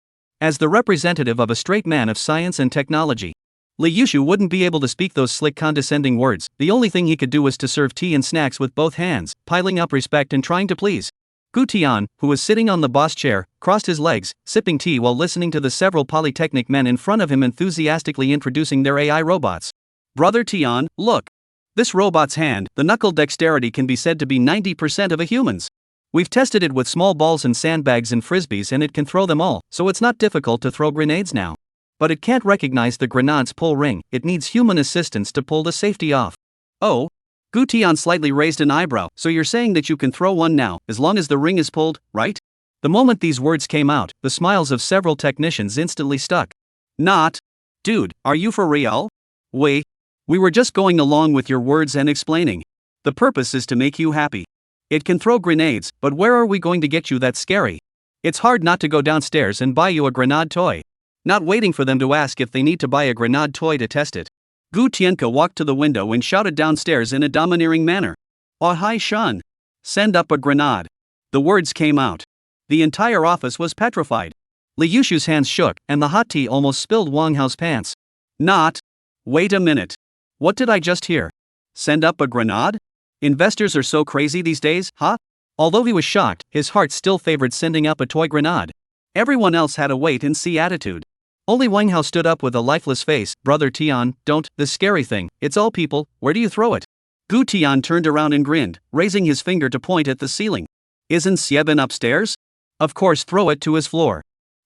As the representative of a straight man of science and technology, Li Yushu wouldn't be able to speak those slick condescending words. The only thing he could do was to serve tea and snacks with both hands, piling up respect and trying to please. Gu Tian, who was sitting on the boss chair, crossed his legs, sipping tea while listening to the several polytechnic men in front of him enthusiastically introducing their AI robots. Brother Tian, look. This robot's hand, the knuckle dexterity can be said to be 90% of a human's. We've tested it with small balls and sandbags and frisbees and it can throw them all, so it's not difficult to throw grenades now. But it can't recognize the grenade's pull ring, it needs human assistance to pull the safety off. Oh? Gu Tian slightly raised an eyebrow, so you're saying that you can throw one now, as long as the ring is pulled, right? The moment these words came out, the smiles of several technicians instantly stuck. Not. Dude, are you for real? Wait. We were just going along with your words and explaining. The purpose is to make you happy. It can throw grenades, but where are we going to get you that scary? It's hard not to go downstairs and buy you a grenade toy. Not waiting for them to ask if they need to buy a grenade toy to test it, Gu Tianke walked to the window and shouted downstairs in a domineering manner. Oh hi Shan. Send up a grenade. The words came out. The entire office was petrified. Li Yushu's hands shook, and the hot tea almost spilled Wang Hao's pants. Not. Wait a minute. What did I just hear? Send up a grenade? Investors are so crazy these days, huh? Although he was shocked, his heart still favored sending up a toy grenade. Everyone else had a wait-and-see attitude. Only Wang Hao stood up with a lifeless face. Brother Tian, don't, this scary thing, it's all people, where do you throw it? Gu Tian turned around and grinned, raising his finger to point at the ceiling. Isn't Xieben upstairs? Of course, throw it to his floor.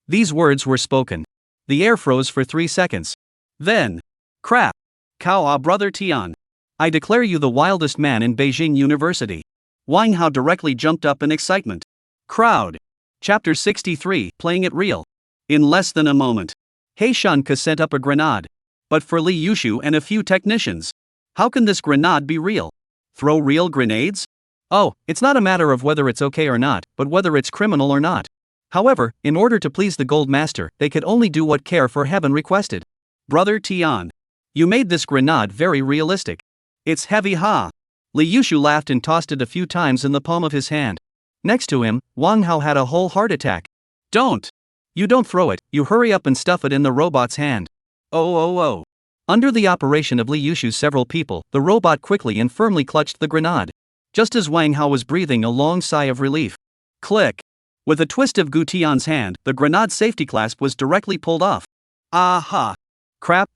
These words were spoken. The air froze for 3 seconds. Then, crap. Kao Brother Tian. I declare you the wildest man in Beijing University. Wang Hao directly jumped up in excitement. Crowd. Chapter 63, Playing It Real. In less than a moment, He Shanke sent up a grenade. But for Li Yushu and a few technicians, how can this grenade be real? Throw real grenades? Oh, it's not a matter of whether it's okay or not, but whether it's criminal or not. However, in order to please the Gold Master, they could only do what Care for Heaven requested. Brother Tian. You made this grenade very realistic. It's heavy, ha! Li Yushu laughed and tossed it a few times in the palm of his hand. Next to him, Wang Hao had a whole heart attack. Don't! You don't throw it, you hurry up and stuff it in the robot's hand. Oh. Under the operation of Li Yushu's several people, the robot quickly and firmly clutched the grenade. Just as Wang Hao was breathing a long sigh of relief. Click! With a twist of Gu Tian's hand, the grenade safety clasp was directly pulled off. Aha! Crap.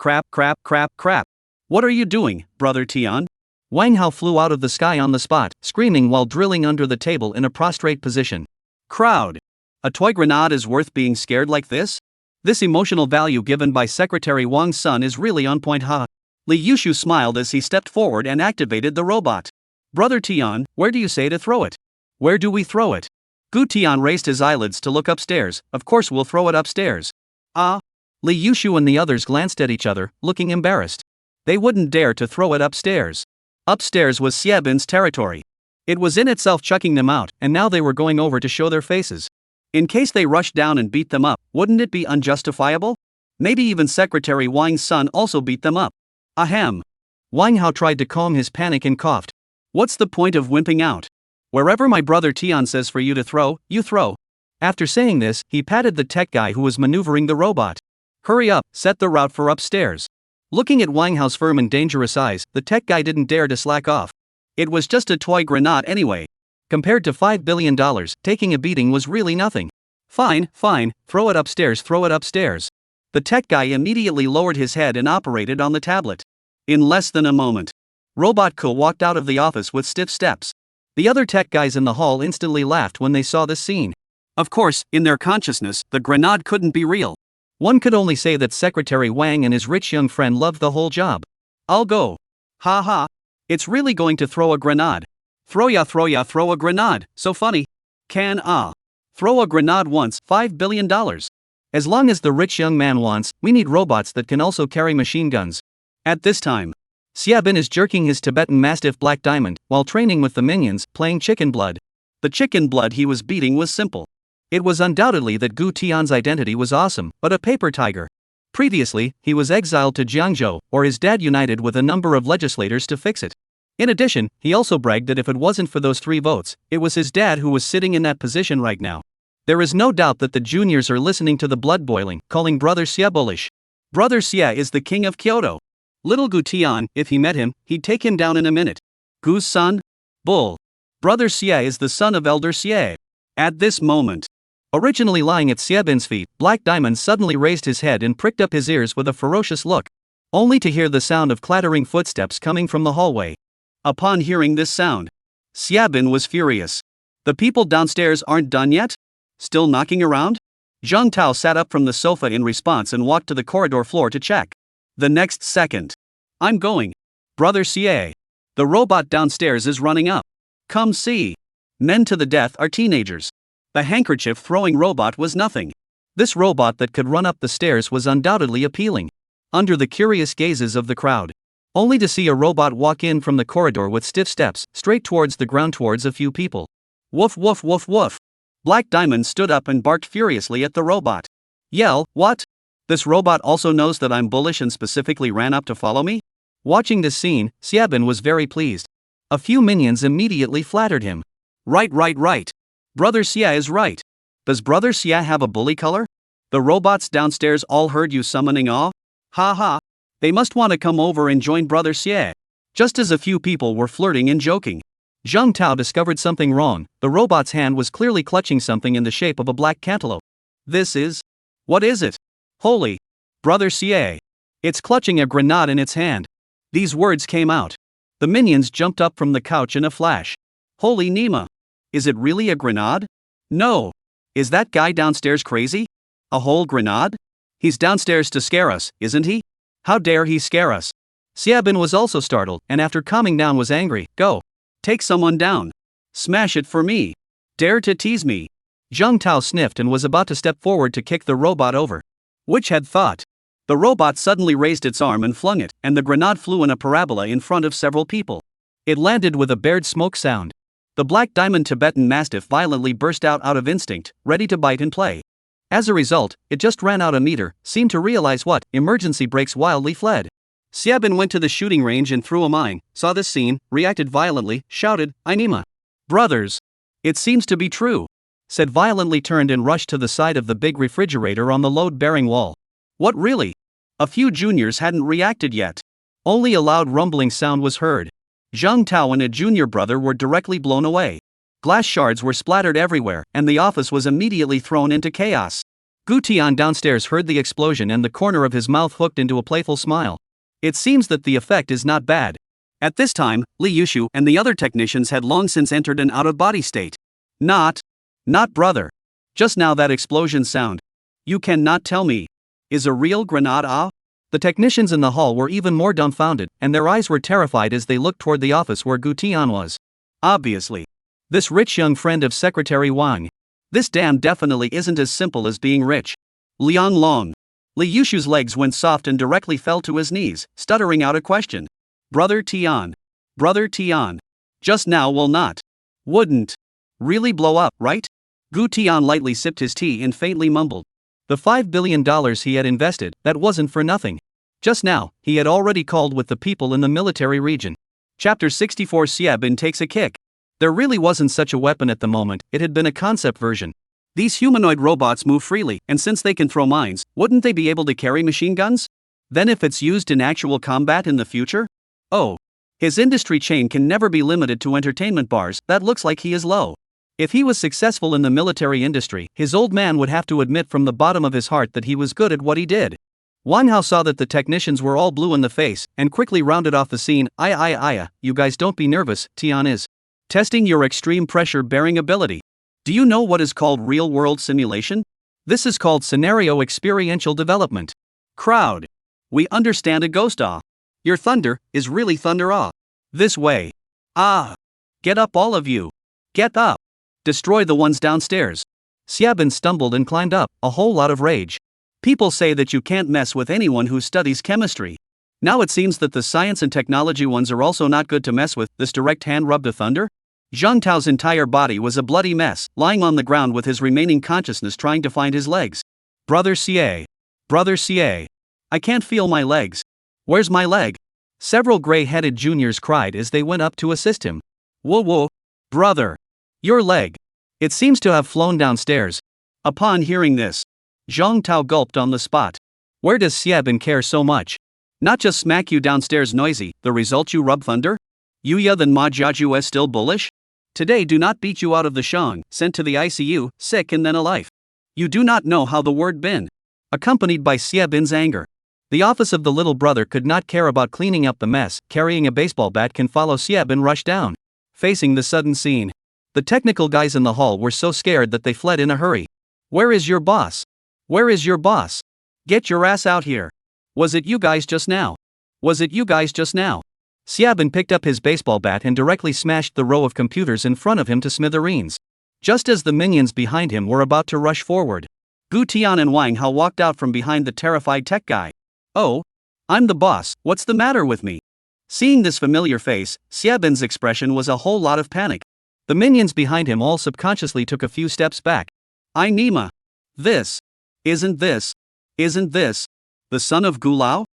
What are you doing, Brother Tian? Wang Hao flew out of the sky on the spot, screaming while drilling under the table in a prostrate position. Crowd. A toy grenade is worth being scared like this? This emotional value given by Secretary Wang's son is really on point, ha. Li Yushu smiled as he stepped forward and activated the robot. Brother Tian, where do you say to throw it? Where do we throw it? Gu Tian raised his eyelids to look upstairs. Of course we'll throw it upstairs. Ah. Li Yushu and the others glanced at each other, looking embarrassed. They wouldn't dare to throw it upstairs. Upstairs was Xieben's territory. It was in itself chucking them out, and now they were going over to show their faces. In case they rushed down and beat them up, wouldn't it be unjustifiable? Maybe even Secretary Wang's son also beat them up. Ahem. Wang Hao tried to calm his panic and coughed. What's the point of wimping out? Wherever my brother Tian says for you to throw, you throw. After saying this, he patted the tech guy who was maneuvering the robot. Hurry up, set the route for upstairs. Looking at Wang Hao's firm and dangerous eyes, the tech guy didn't dare to slack off. It was just a toy grenade anyway. Compared to $5 billion, taking a beating was really nothing. Fine, throw it upstairs. The tech guy immediately lowered his head and operated on the tablet. In less than a moment, Robot Ko walked out of the office with stiff steps. The other tech guys in the hall instantly laughed when they saw this scene. Of course, in their consciousness, the grenade couldn't be real. One could only say that Secretary Wang and his rich young friend loved the whole job. I'll go. Ha ha. It's really going to throw a grenade. Throw a grenade, so funny. Throw a grenade once, $5 billion. As long as the rich young man wants, we need robots that can also carry machine guns. At this time, Xiabin is jerking his Tibetan Mastiff Black Diamond, while training with the minions, playing chicken blood. The chicken blood he was beating was simple. It was undoubtedly that Gu Tian's identity was awesome, but a paper tiger. Previously, he was exiled to Jiangzhou, or his dad united with a number of legislators to fix it. In addition, he also bragged that if it wasn't for those 3 votes, it was his dad who was sitting in that position right now. There is no doubt that the juniors are listening to the blood boiling, calling Brother Xia bullish. Brother Xia is the king of Kyoto. Little Gu Tian, if he met him, he'd take him down in a minute. Gu's son? Bull. Brother Xia is the son of Elder Xia. At this moment, originally lying at Xiabin's feet, Black Diamond suddenly raised his head and pricked up his ears with a ferocious look, only to hear the sound of clattering footsteps coming from the hallway. Upon hearing this sound, Xiabin was furious. The people downstairs aren't done yet? Still knocking around? Zhang Tao sat up from the sofa in response and walked to the corridor floor to check. The next second, I'm going. Brother Xie. The robot downstairs is running up. Come see. Men to the death are teenagers. The handkerchief-throwing robot was nothing. This robot that could run up the stairs was undoubtedly appealing. Under the curious gazes of the crowd, only to see a robot walk in from the corridor with stiff steps, straight towards the ground towards a few people. Woof woof woof woof. Black Diamond stood up and barked furiously at the robot. Yell, what? This robot also knows that I'm bullish and specifically ran up to follow me? Watching this scene, Xiabin was very pleased. A few minions immediately flattered him. Right. Brother Xia is right. Does Brother Xia have a bully color? The robots downstairs all heard you summoning awe? Ha ha. They must want to come over and join Brother Xie. Just as a few people were flirting and joking, Zhang Tao discovered something wrong. The robot's hand was clearly clutching something in the shape of a black cantaloupe. What is it? Holy. Brother Xie. It's clutching a grenade in its hand. These words came out. The minions jumped up from the couch in a flash. Holy Nima. Is it really a grenade? No. Is that guy downstairs crazy? A whole grenade? He's downstairs to scare us, isn't he? How dare he scare us? Xiabin was also startled, and after calming down was angry. Go. Take someone down. Smash it for me. Dare to tease me. Zhang Tao sniffed and was about to step forward to kick the robot over. Which had thought? The robot suddenly raised its arm and flung it, and the grenade flew in a parabola in front of several people. It landed with a bared smoke sound. The Black Diamond Tibetan Mastiff violently burst out of instinct, ready to bite and play. As a result, it just ran out a meter, seemed to realize what, emergency brakes, wildly fled. Xiabin went to the shooting range and threw a mine, saw this scene, reacted violently, shouted, Inima. Brothers. It seems to be true. Said violently, turned and rushed to the side of the big refrigerator on the load-bearing wall. What really? A few juniors hadn't reacted yet. Only a loud rumbling sound was heard. Zhang Tao and a junior brother were directly blown away. Glass shards were splattered everywhere, and the office was immediately thrown into chaos. Gu Tian downstairs heard the explosion and the corner of his mouth hooked into a playful smile. It seems that the effect is not bad. At this time, Li Yushu and the other technicians had long since entered an out-of-body state. Not brother. Just now that explosion sound. You cannot tell me. Is a real grenade ah? The technicians in the hall were even more dumbfounded, and their eyes were terrified as they looked toward the office where Gu Tian was. Obviously. This rich young friend of Secretary Wang. This damn definitely isn't as simple as being rich. Liang Long. Li Yushu's legs went soft and directly fell to his knees, stuttering out a question. Brother Tian. Just now will not. Wouldn't really blow up, right? Gu Tian lightly sipped his tea and faintly mumbled. The $5 billion he had invested, that wasn't for nothing. Just now, he had already called with the people in the military region. Chapter 64 Xiabin takes a kick. There really wasn't such a weapon at the moment, it had been a concept version. These humanoid robots move freely, and since they can throw mines, wouldn't they be able to carry machine guns? Then if it's used in actual combat in the future? Oh. His industry chain can never be limited to entertainment bars, that looks like he is low. If he was successful in the military industry, his old man would have to admit from the bottom of his heart that he was good at what he did. Wang Hao saw that the technicians were all blue in the face, and quickly rounded off the scene. You guys don't be nervous, Tian is testing your extreme pressure bearing ability. Do you know what is called real-world simulation? This is called scenario experiential development. Crowd. We understand a ghost awe. Your thunder is really thunder awe. This way. Ah. Get up all of you. Get up. Destroy the ones downstairs. Xiabin stumbled and climbed up, a whole lot of rage. People say that you can't mess with anyone who studies chemistry. Now it seems that the science and technology ones are also not good to mess with. This direct hand rub to thunder? Zhang Tao's entire body was a bloody mess, lying on the ground with his remaining consciousness trying to find his legs. Brother Xie. Brother Xie. I can't feel my legs. Where's my leg? Several gray-headed juniors cried as they went up to assist him. Whoa. Brother. Your leg. It seems to have flown downstairs. Upon hearing this, Zhang Tao gulped on the spot. Where does Xiabin care so much? Not just smack you downstairs noisy, the result you rub thunder? Yuya then Ma Jiaju is still bullish? Today do not beat you out of the Shang, sent to the ICU, sick and then alive. You do not know how the word bin. Accompanied by Xiabin's anger. The office of the little brother could not care about cleaning up the mess. Carrying a baseball bat can follow Xiabin rush down. Facing the sudden scene, the technical guys in the hall were so scared that they fled in a hurry. Where is your boss? Where is your boss? Get your ass out here. Was it you guys just now? Was it you guys just now? Xiabin picked up his baseball bat and directly smashed the row of computers in front of him to smithereens. Just as the minions behind him were about to rush forward, Gu Tian and Wang Hao walked out from behind the terrified tech guy. Oh, I'm the boss, what's the matter with me? Seeing this familiar face, Xiabin's expression was a whole lot of panic. The minions behind him all subconsciously took a few steps back. Nima. Isn't this the son of Gulao?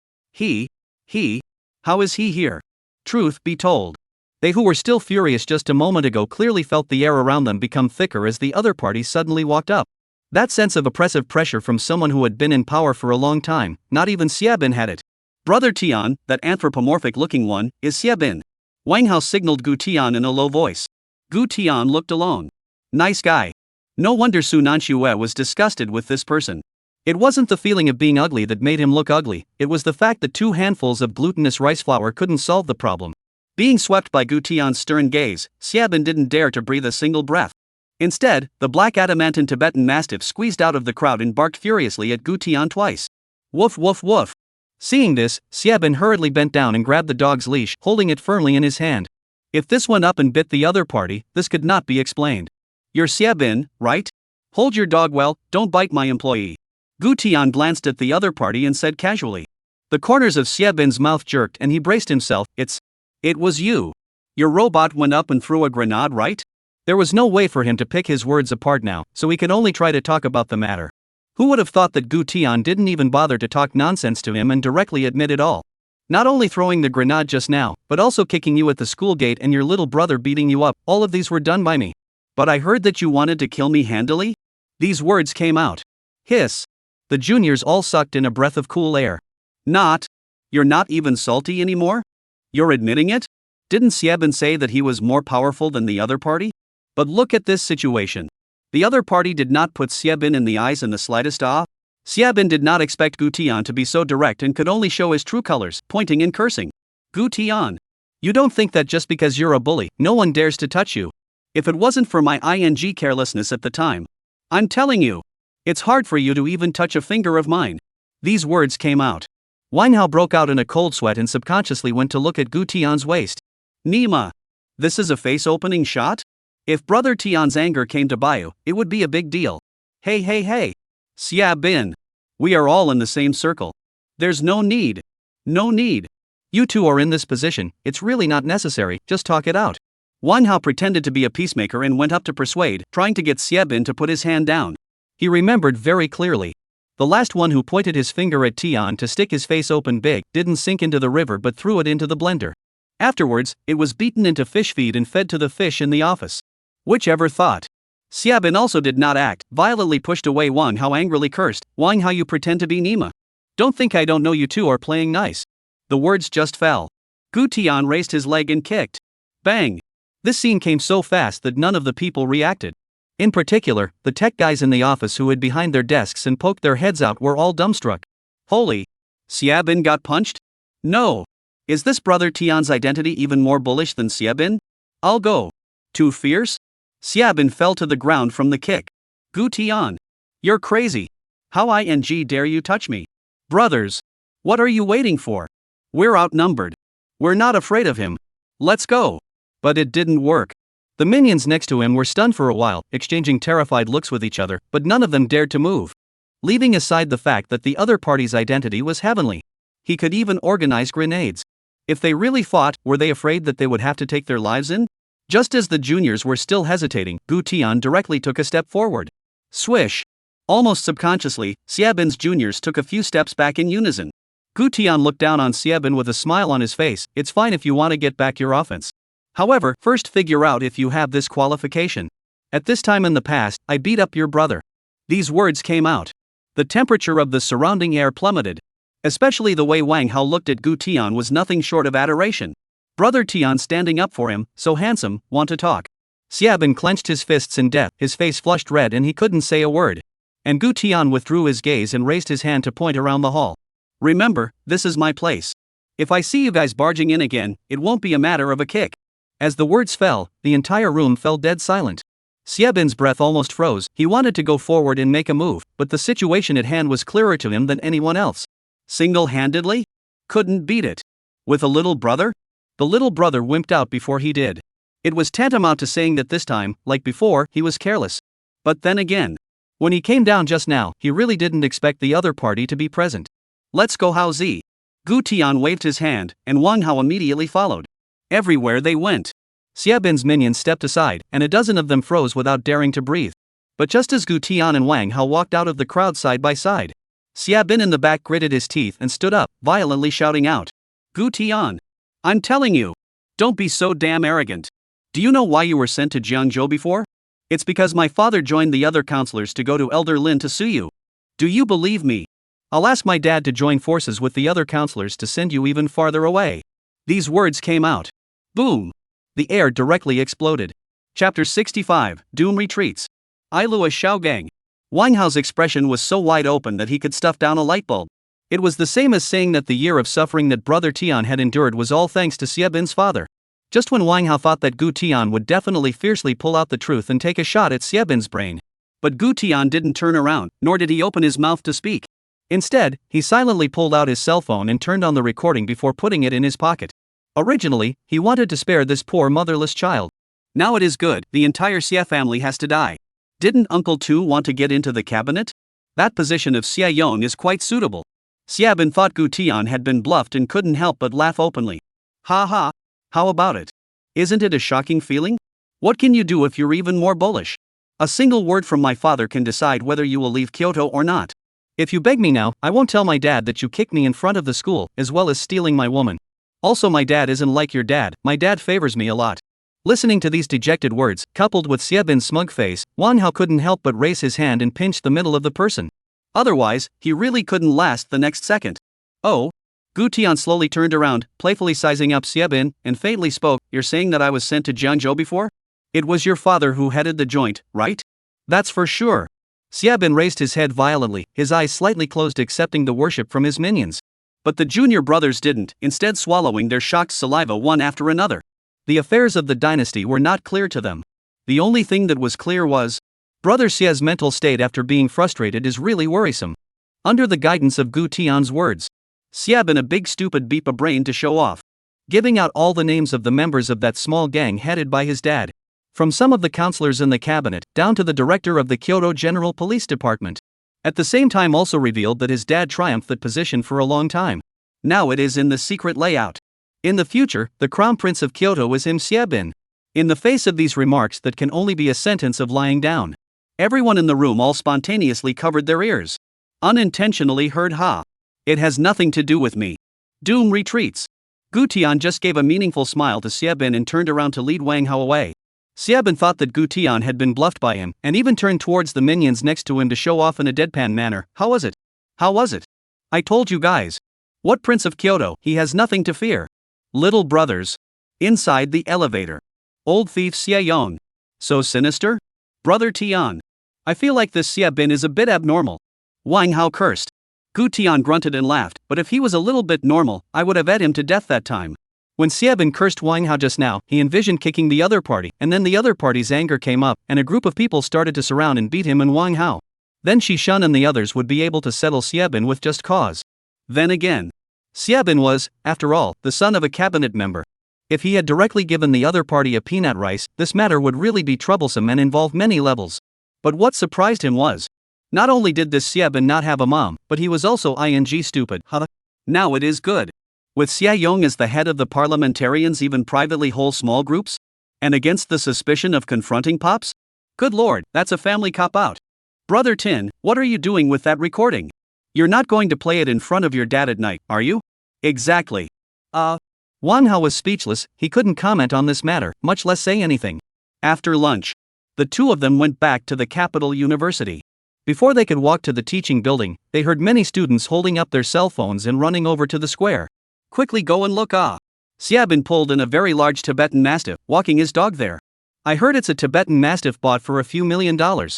How is he here? Truth be told, they who were still furious just a moment ago clearly felt the air around them become thicker as the other party suddenly walked up. That sense of oppressive pressure from someone who had been in power for a long time, not even Xiabin had it. Brother Tian, that anthropomorphic-looking one, is Xiabin. Wang Hao signaled Gu Tian in a low voice. Gu Tian looked alone. Nice guy. No wonder Su Nanxue was disgusted with this person. It wasn't the feeling of being ugly that made him look ugly, it was the fact that 2 handfuls of glutinous rice flour couldn't solve the problem. Being swept by Gu Tian's stern gaze, Xiabin didn't dare to breathe a single breath. Instead, the black adamantine Tibetan mastiff squeezed out of the crowd and barked furiously at Gu Tian twice. Woof woof woof. Seeing this, Xiabin hurriedly bent down and grabbed the dog's leash, holding it firmly in his hand. If this went up and bit the other party, this could not be explained. You're Xiabin, right? Hold your dog well, don't bite my employee. Gu Tian glanced at the other party and said casually. The corners of Xiabin's mouth jerked and he braced himself. It was you. Your robot went up and threw a grenade, right? There was no way for him to pick his words apart now, so he could only try to talk about the matter. Who would have thought that Gu Tian didn't even bother to talk nonsense to him and directly admit it all? Not only throwing the grenade just now, but also kicking you at the school gate and your little brother beating you up, all of these were done by me. But I heard that you wanted to kill me handily? These words came out. Hiss. The juniors all sucked in a breath of cool air. You're not even salty anymore? You're admitting it? Didn't Xiabin say that he was more powerful than the other party? But look at this situation. The other party did not put Xiabin in the eyes in the slightest awe. Xiabin did not expect Gu Tian to be so direct and could only show his true colors, pointing and cursing. Gu Tian. You don't think that just because you're a bully, no one dares to touch you? If it wasn't for my carelessness at the time. I'm telling you. It's hard for you to even touch a finger of mine. These words came out. Wang Hao broke out in a cold sweat and subconsciously went to look at Gu Tian's waist. Nima. This is a face-opening shot? If Brother Tian's anger came to Bayu, it would be a big deal. Hey. Xiabin. We are all in the same circle. There's no need. You two are in this position, it's really not necessary, just talk it out. Wang Hao pretended to be a peacemaker and went up to persuade, trying to get Xiebin to put his hand down. He remembered very clearly. The last one who pointed his finger at Tian to stick his face open big didn't sink into the river but threw it into the blender. Afterwards, it was beaten into fish feed and fed to the fish in the office. Whichever thought. Xiebin also did not act, violently pushed away Wang Hao, angrily cursed, "Wang Hao, you pretend to be Nima. Don't think I don't know you two are playing nice." The words just fell. Gu Tian raised his leg and kicked. Bang! This scene came so fast that none of the people reacted. In particular, the tech guys in the office who hid behind their desks and poked their heads out were all dumbstruck. Holy! Xiebin got punched? No! Is this brother Tian's identity even more bullish than Xiebin? I'll go. Too fierce? Xiebin fell to the ground from the kick. Gu Tian! You're crazy! How dare you touch me? Brothers! What are you waiting for? We're outnumbered. We're not afraid of him. Let's go! But it didn't work. The minions next to him were stunned for a while, exchanging terrified looks with each other, but none of them dared to move. Leaving aside the fact that the other party's identity was heavenly. He could even organize grenades. If they really fought, were they afraid that they would have to take their lives in? Just as the juniors were still hesitating, Gu Tian directly took a step forward. Swish! Almost subconsciously, Xiebin's juniors took a few steps back in unison. Gu Tian looked down on Xiebin with a smile on his face. It's fine if you want to get back your offense. However, first figure out if you have this qualification. At this time in the past, I beat up your brother. These words came out. The temperature of the surrounding air plummeted. Especially the way Wang Hao looked at Gu Tian was nothing short of adoration. Brother Tian standing up for him, so handsome, want to talk. Xiebin clenched his fists in death, his face flushed red and he couldn't say a word. And Gu Tian withdrew his gaze and raised his hand to point around the hall. Remember, this is my place. If I see you guys barging in again, it won't be a matter of a kick. As the words fell, the entire room fell dead silent. Xiebin's breath almost froze. He wanted to go forward and make a move, but the situation at hand was clearer to him than anyone else. Single-handedly? Couldn't beat it. With a little brother? The little brother wimped out before he did. It was tantamount to saying that this time, like before, he was careless. But then again, when he came down just now, he really didn't expect the other party to be present. Let's go Hao Zi. Gu Tian waved his hand, and Wang Hao immediately followed. Everywhere they went. Xiebin's minions stepped aside, and a dozen of them froze without daring to breathe. But just as Gu Tian and Wang Hao walked out of the crowd side by side, Xiebin in the back gritted his teeth and stood up, violently shouting out. Gu Tian! I'm telling you! Don't be so damn arrogant. Do you know why you were sent to Jiangzhou before? It's because my father joined the other counselors to go to Elder Lin to sue you. Do you believe me? I'll ask my dad to join forces with the other counselors to send you even farther away. These words came out. Boom! The air directly exploded. Chapter 65, Doom Retreats. Ailua Xiaogang. Wang Hao's expression was so wide open that he could stuff down a light bulb. It was the same as saying that the year of suffering that Brother Tian had endured was all thanks to Xiebin's father. Just when Wang Hao thought that Gu Tian would definitely fiercely pull out the truth and take a shot at Xiebin's brain. But Gu Tian didn't turn around, nor did he open his mouth to speak. Instead, he silently pulled out his cell phone and turned on the recording before putting it in his pocket. Originally, he wanted to spare this poor motherless child. Now it is good, the entire Xie family has to die. Didn't Uncle Tu want to get into the cabinet? That position of Xie Yong is quite suitable. Xiebin thought Gu Tian had been bluffed and couldn't help but laugh openly. Ha ha! How about it? Isn't it a shocking feeling? What can you do if you're even more bullish? A single word from my father can decide whether you will leave Kyoto or not. If you beg me now, I won't tell my dad that you kicked me in front of the school, as well as stealing my woman. Also, my dad isn't like your dad, my dad favors me a lot. Listening to these dejected words, coupled with Xiebin's smug face, Wang Hao couldn't help but raise his hand and pinch the middle of the person. Otherwise, he really couldn't last the next second. Oh? Gu Tian slowly turned around, playfully sizing up Xiebin, and faintly spoke, You're saying that I was sent to Jiangzhou before? It was your father who headed the joint, right? That's for sure. Xiebin raised his head violently, his eyes slightly closed accepting the worship from his minions. But the junior brothers didn't, instead swallowing their shocked saliva one after another. The affairs of the dynasty were not clear to them. The only thing that was clear was, Brother Xie's mental state after being frustrated is really worrisome. Under the guidance of Gu Tian's words, Xiebin a big stupid beep a brain to show off. Giving out all the names of the members of that small gang headed by his dad. From some of the counselors in the cabinet, down to the director of the Kyoto General Police Department. At the same time also revealed that his dad triumphed that position for a long time. Now it is in the secret layout. In the future, the Crown Prince of Kyoto is him Xiebin. In the face of these remarks that can only be a sentence of lying down, everyone in the room all spontaneously covered their ears. Unintentionally heard ha. It has nothing to do with me. Doom retreats. Gu Tian just gave a meaningful smile to Xiebin and turned around to lead Wang Hao away. Xiebin thought that Gu Tian had been bluffed by him, and even turned towards the minions next to him to show off in a deadpan manner. How was it? How was it? I told you guys. What Prince of Kyoto? He has nothing to fear. Little brothers. Inside the elevator. Old thief Xie Yong. So sinister? Brother Tian. I feel like this Xiebin is a bit abnormal. Wang Hao cursed. Gu Tian grunted and laughed, but if he was a little bit normal, I would have ate him to death that time. When Xiebin cursed Wang Hao just now, he envisioned kicking the other party, and then the other party's anger came up, and a group of people started to surround and beat him and Wang Hao. Then Shishun and the others would be able to settle Xiebin with just cause. Then again, Xiebin was, after all, the son of a cabinet member. If he had directly given the other party a peanut rice, this matter would really be troublesome and involve many levels. But what surprised him was, not only did this Xiebin not have a mom, but he was also stupid. Now it is good. With Xie Yong as the head of the parliamentarians even privately hold small groups? And against the suspicion of confronting Pops? Good lord, that's a family cop-out. Brother Tin, what are you doing with that recording? You're not going to play it in front of your dad at night, are you? Exactly. Wang Hao was speechless. He couldn't comment on this matter, much less say anything. After lunch, the two of them went back to the capital university. Before they could walk to the teaching building, they heard many students holding up their cell phones and running over to the square. Quickly go and look. Xiebin pulled in a very large Tibetan Mastiff, walking his dog there. I heard it's a Tibetan Mastiff bought for a few $1 million.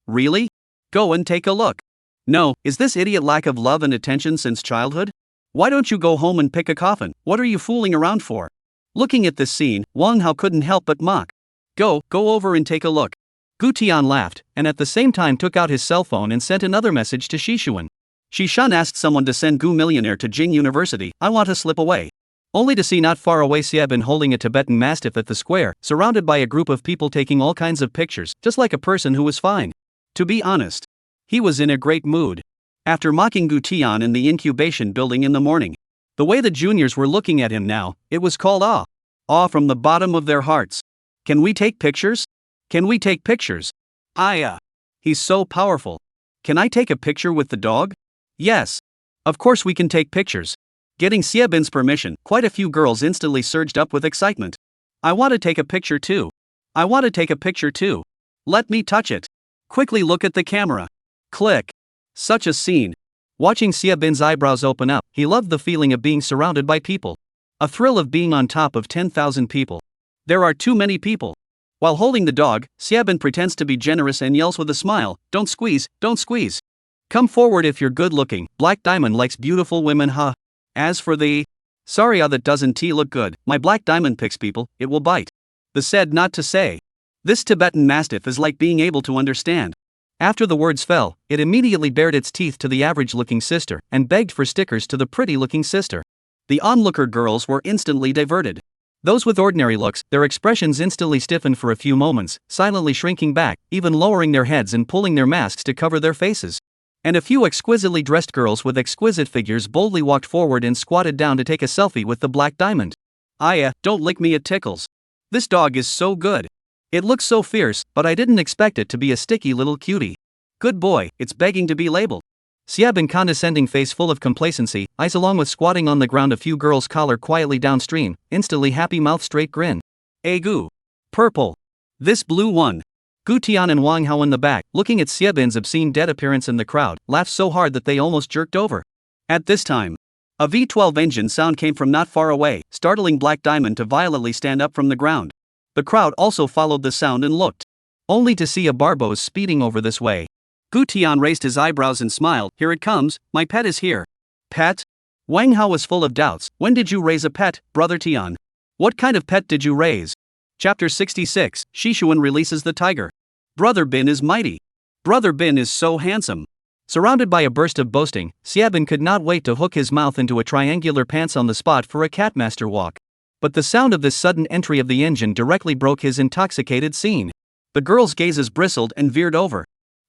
Really? Go and take a look. No, is this idiot lack of love and attention since childhood? Why don't you go home and pick a coffin? What are you fooling around for? Looking at this scene, Wang Hao couldn't help but mock. Go over and take a look. Gu Tian laughed, and at the same time took out his cell phone and sent another message to Shishun. Shishun asked someone to send Gu Millionaire to Jing University. I want to slip away. Only to see not far away Xiebin holding a Tibetan Mastiff at the square, surrounded by a group of people taking all kinds of pictures, just like a person who was fine. To be honest, he was in a great mood. After mocking Gu Tian in the incubation building in the morning, the way the juniors were looking at him now, it was called awe. Awe from the bottom of their hearts. Can we take pictures? Can we take pictures? He's so powerful. Can I take a picture with the dog? Yes. Of course we can take pictures. Getting Xiebin's permission, quite a few girls instantly surged up with excitement. I want to take a picture too. I want to take a picture too. Let me touch it. Quickly look at the camera. Click. Such a scene. Watching Xiebin's eyebrows open up, he loved the feeling of being surrounded by people. A thrill of being on top of 10,000 people. There are too many people. While holding the dog, Xiebin pretends to be generous and yells with a smile, don't squeeze, don't squeeze. Come forward if you're good looking, Black Diamond likes beautiful women As for the... Sorry that doesn't look good, my Black Diamond picks people, it will bite. The said not to say. This Tibetan Mastiff is like being able to understand. After the words fell, it immediately bared its teeth to the average-looking sister, and begged for stickers to the pretty-looking sister. The onlooker girls were instantly diverted. Those with ordinary looks, their expressions instantly stiffened for a few moments, silently shrinking back, even lowering their heads and pulling their masks to cover their faces. And a few exquisitely dressed girls with exquisite figures boldly walked forward and squatted down to take a selfie with the Black Diamond. Don't lick me, it tickles. This dog is so good. It looks so fierce, but I didn't expect it to be a sticky little cutie. Good boy, it's begging to be labeled. Xiebin condescending face full of complacency, eyes along with squatting on the ground a few girls collar quietly downstream, instantly happy mouth straight grin. Gu. Purple. This blue one. Gu Tian and Wang Hao in the back, looking at Xiebin's obscene dead appearance in the crowd, laughed so hard that they almost jerked over. At this time, a V12 engine sound came from not far away, startling Black Diamond to violently stand up from the ground. The crowd also followed the sound and looked. Only to see a barbose speeding over this way. Gu Tian raised his eyebrows and smiled. Here it comes, my pet is here. Pet? Wang Hao was full of doubts. When did you raise a pet, Brother Tian? What kind of pet did you raise? Chapter 66, Shishun releases the tiger. Brother Bin is mighty. Brother Bin is so handsome. Surrounded by a burst of boasting, Xiebin could not wait to hook his mouth into a triangular pants on the spot for a catmaster walk. But the sound of this sudden entry of the engine directly broke his intoxicated scene. The girls' gazes bristled and veered over.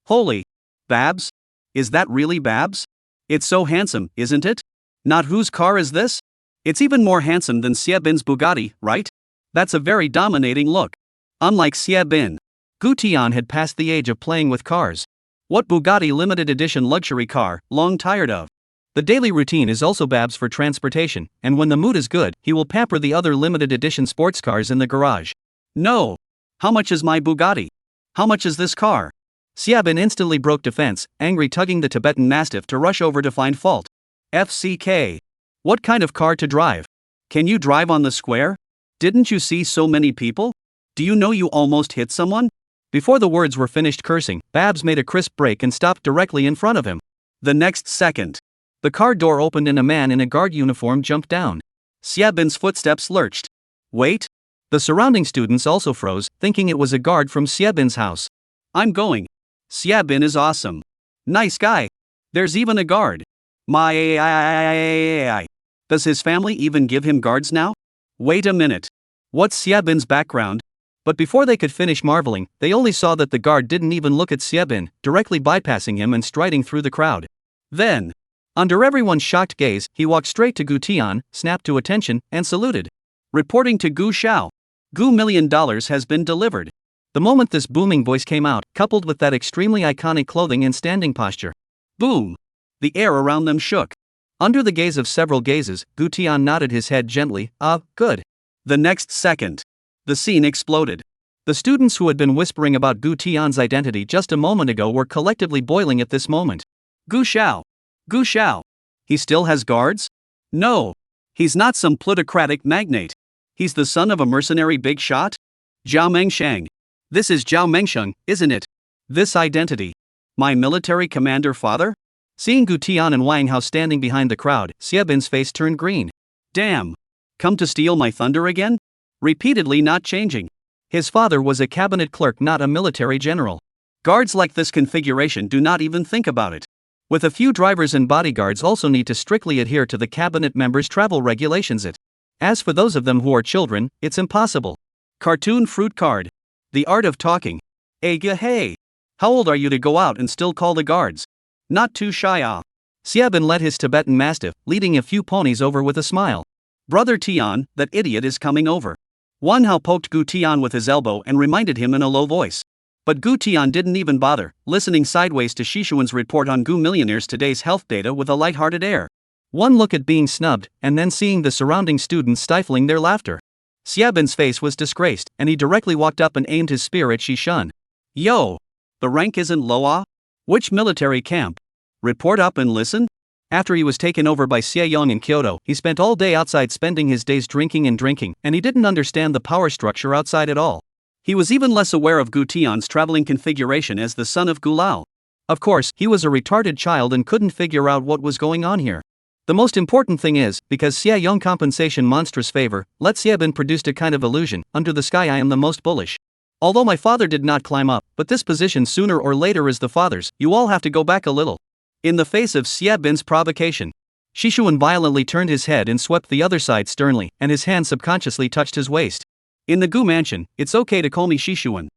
Holy... Babs? Is that really Babs? It's so handsome, isn't it? Not whose car is this? It's even more handsome than Xiebin's Bugatti, right? That's a very dominating look. Unlike Xiebin, Gu Tian had passed the age of playing with cars. What Bugatti limited edition luxury car, long tired of? The daily routine is also Babs for transportation, and when the mood is good, he will pamper the other limited edition sports cars in the garage. No. How much is my Bugatti? How much is this car? Xiebin instantly broke defense, angry, tugging the Tibetan Mastiff to rush over to find fault. FCK. What kind of car to drive? Can you drive on the square? Didn't you see so many people? Do you know you almost hit someone? Before the words were finished cursing, Babs made a crisp break and stopped directly in front of him. The next second, the car door opened and a man in a guard uniform jumped down. Xiebin's footsteps lurched. Wait? The surrounding students also froze, thinking it was a guard from Xiebin's house. I'm going. Xiebin is awesome. Nice guy. There's even a guard. Does his family even give him guards now? Wait a minute. What's Xiebin's background? But before they could finish marveling, they only saw that the guard didn't even look at Xiebin, directly bypassing him and striding through the crowd. Then, under everyone's shocked gaze, he walked straight to Gu Tian, snapped to attention, and saluted. Reporting to Gu Xiao. Gu $1 million has been delivered. The moment this booming voice came out, coupled with that extremely iconic clothing and standing posture. Boom! The air around them shook. Under the gaze of several gazes, Gu Tian nodded his head gently. Good. The next second, the scene exploded. The students who had been whispering about Gu Tian's identity just a moment ago were collectively boiling at this moment. Gu Xiao. Gu Xiao. He still has guards? No. He's not some plutocratic magnate. He's the son of a mercenary big shot? Zhao Mengshang. This is Zhao Mengsheng, isn't it? This identity. My military commander father? Seeing Gu Tian and Wang Hao standing behind the crowd, Xiebin's face turned green. Damn. Come to steal my thunder again? Repeatedly not changing. His father was a cabinet clerk, not a military general. Guards like this configuration do not even think about it. With a few drivers and bodyguards also need to strictly adhere to the cabinet members' travel regulations. As for those of them who are children, it's impossible. Cartoon fruit card. The art of talking. Hey. How old are you to go out and still call the guards? Not too shy. Xiebin led his Tibetan Mastiff, leading a few ponies over with a smile. Brother Tian, that idiot is coming over. Wan Hao poked Gu Tian with his elbow and reminded him in a low voice. But Gu Tian didn't even bother, listening sideways to Shishuan's report on Gu Millionaire's today's health data with a light-hearted air. One look at being snubbed, and then seeing the surrounding students stifling their laughter. Xiebin's face was disgraced, and he directly walked up and aimed his spear at Shishun. Yo! The rank isn't low. Which military camp? Report up and listen? After he was taken over by Xieyong in Kyoto, he spent all day outside spending his days drinking, and he didn't understand the power structure outside at all. He was even less aware of Gu Tian's traveling configuration as the son of Gu Lao. Of course, he was a retarded child and couldn't figure out what was going on here. The most important thing is, because Xieyong compensation monstrous favor, let Xiebin produced a kind of illusion, under the sky I am the most bullish. Although my father did not climb up, but this position sooner or later is the father's, you all have to go back a little. In the face of Xiebin's provocation, Shishuan violently turned his head and swept the other side sternly, and his hand subconsciously touched his waist. In the Gu mansion, it's okay to call me Shishuan.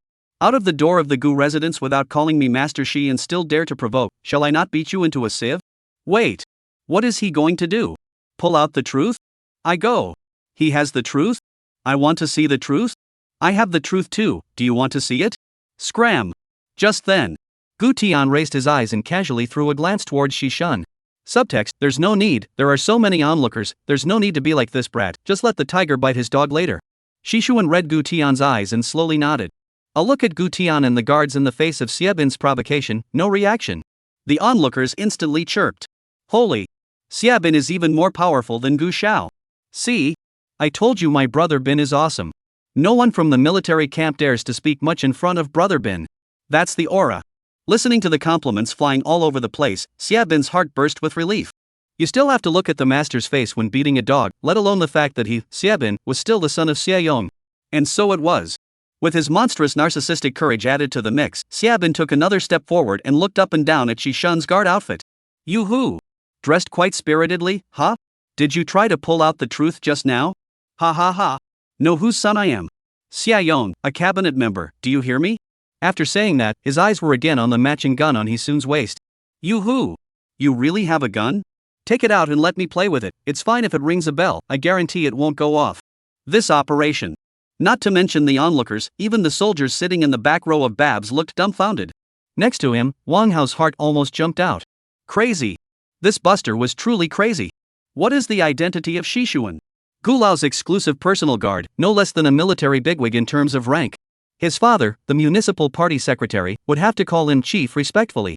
Out of the door of the Gu residence without calling me Master Shi and still dare to provoke, shall I not beat you into a sieve? Wait. What is he going to do? Pull out the truth? I go. He has the truth? I want to see the truth? I have the truth too, do you want to see it? Scram. Just then, Gu Tian raised his eyes and casually threw a glance towards Shishun. Subtext, there's no need, there are so many onlookers, there's no need to be like this brat, just let the tiger bite his dog later. Shishuan read Gu Tian's eyes and slowly nodded. A look at Gu Tian and the guards in the face of Xiebin's provocation, no reaction. The onlookers instantly chirped. Holy! Xiebin is even more powerful than Gu Xiao. See? I told you my brother Bin is awesome. No one from the military camp dares to speak much in front of brother Bin. That's the aura. Listening to the compliments flying all over the place, Xiebin's heart burst with relief. You still have to look at the master's face when beating a dog, let alone the fact that he, Xiebin, was still the son of Xieyong. And so it was. With his monstrous narcissistic courage added to the mix, Xiebin took another step forward and looked up and down at Shishun's guard outfit. Yoo-hoo! Dressed quite spiritedly, huh? Did you try to pull out the truth just now? Ha ha ha. Know whose son I am? Xieyong, a cabinet member, do you hear me? After saying that, his eyes were again on the matching gun on Hisun's waist. Yoo-hoo! You really have a gun? Take it out and let me play with it, it's fine if it rings a bell, I guarantee it won't go off. This operation. Not to mention the onlookers, even the soldiers sitting in the back row of Babs looked dumbfounded. Next to him, Wang Hao's heart almost jumped out. Crazy. This buster was truly crazy. What is the identity of Shishuan? Gulao's exclusive personal guard, no less than a military bigwig in terms of rank. His father, the municipal party secretary, would have to call him chief respectfully.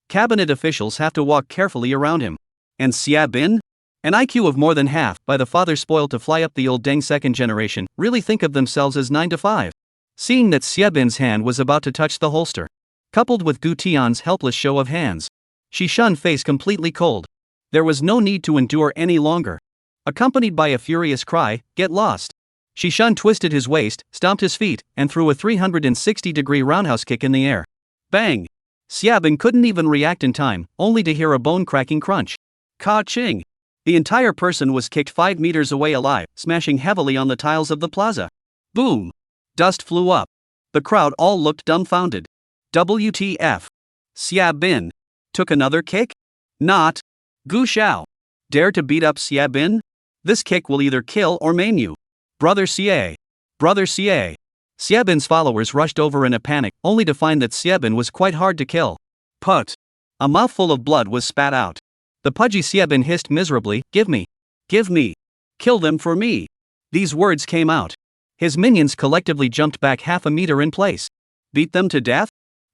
Cabinet officials have to walk carefully around him. And Xia Bin? An IQ of more than half, by the father spoiled to fly up the old Deng second generation, really think of themselves as 9 to 5. Seeing that Xia Bin's hand was about to touch the holster, coupled with Gu Tian's helpless show of hands, she shunned face completely cold. There was no need to endure any longer. Accompanied by a furious cry, "Get lost!" Shishan twisted his waist, stomped his feet, and threw a 360-degree roundhouse kick in the air. Bang! Xiabin couldn't even react in time, only to hear a bone-cracking crunch. Ka-ching! The entire person was kicked 5 meters away alive, smashing heavily on the tiles of the plaza. Boom! Dust flew up. The crowd all looked dumbfounded. WTF? Xiabin took another kick? Not. Gu Xiao. Dare to beat up Xiabin? This kick will either kill or maim you. Brother Xie. Brother Xie. Xiabin's followers rushed over in a panic, only to find that Xiabin was quite hard to kill. Put. A mouthful of blood was spat out. The pudgy Xiabin hissed miserably, "Give me. Give me. Kill them for me." These words came out. His minions collectively jumped back half a meter in place. Beat them to death?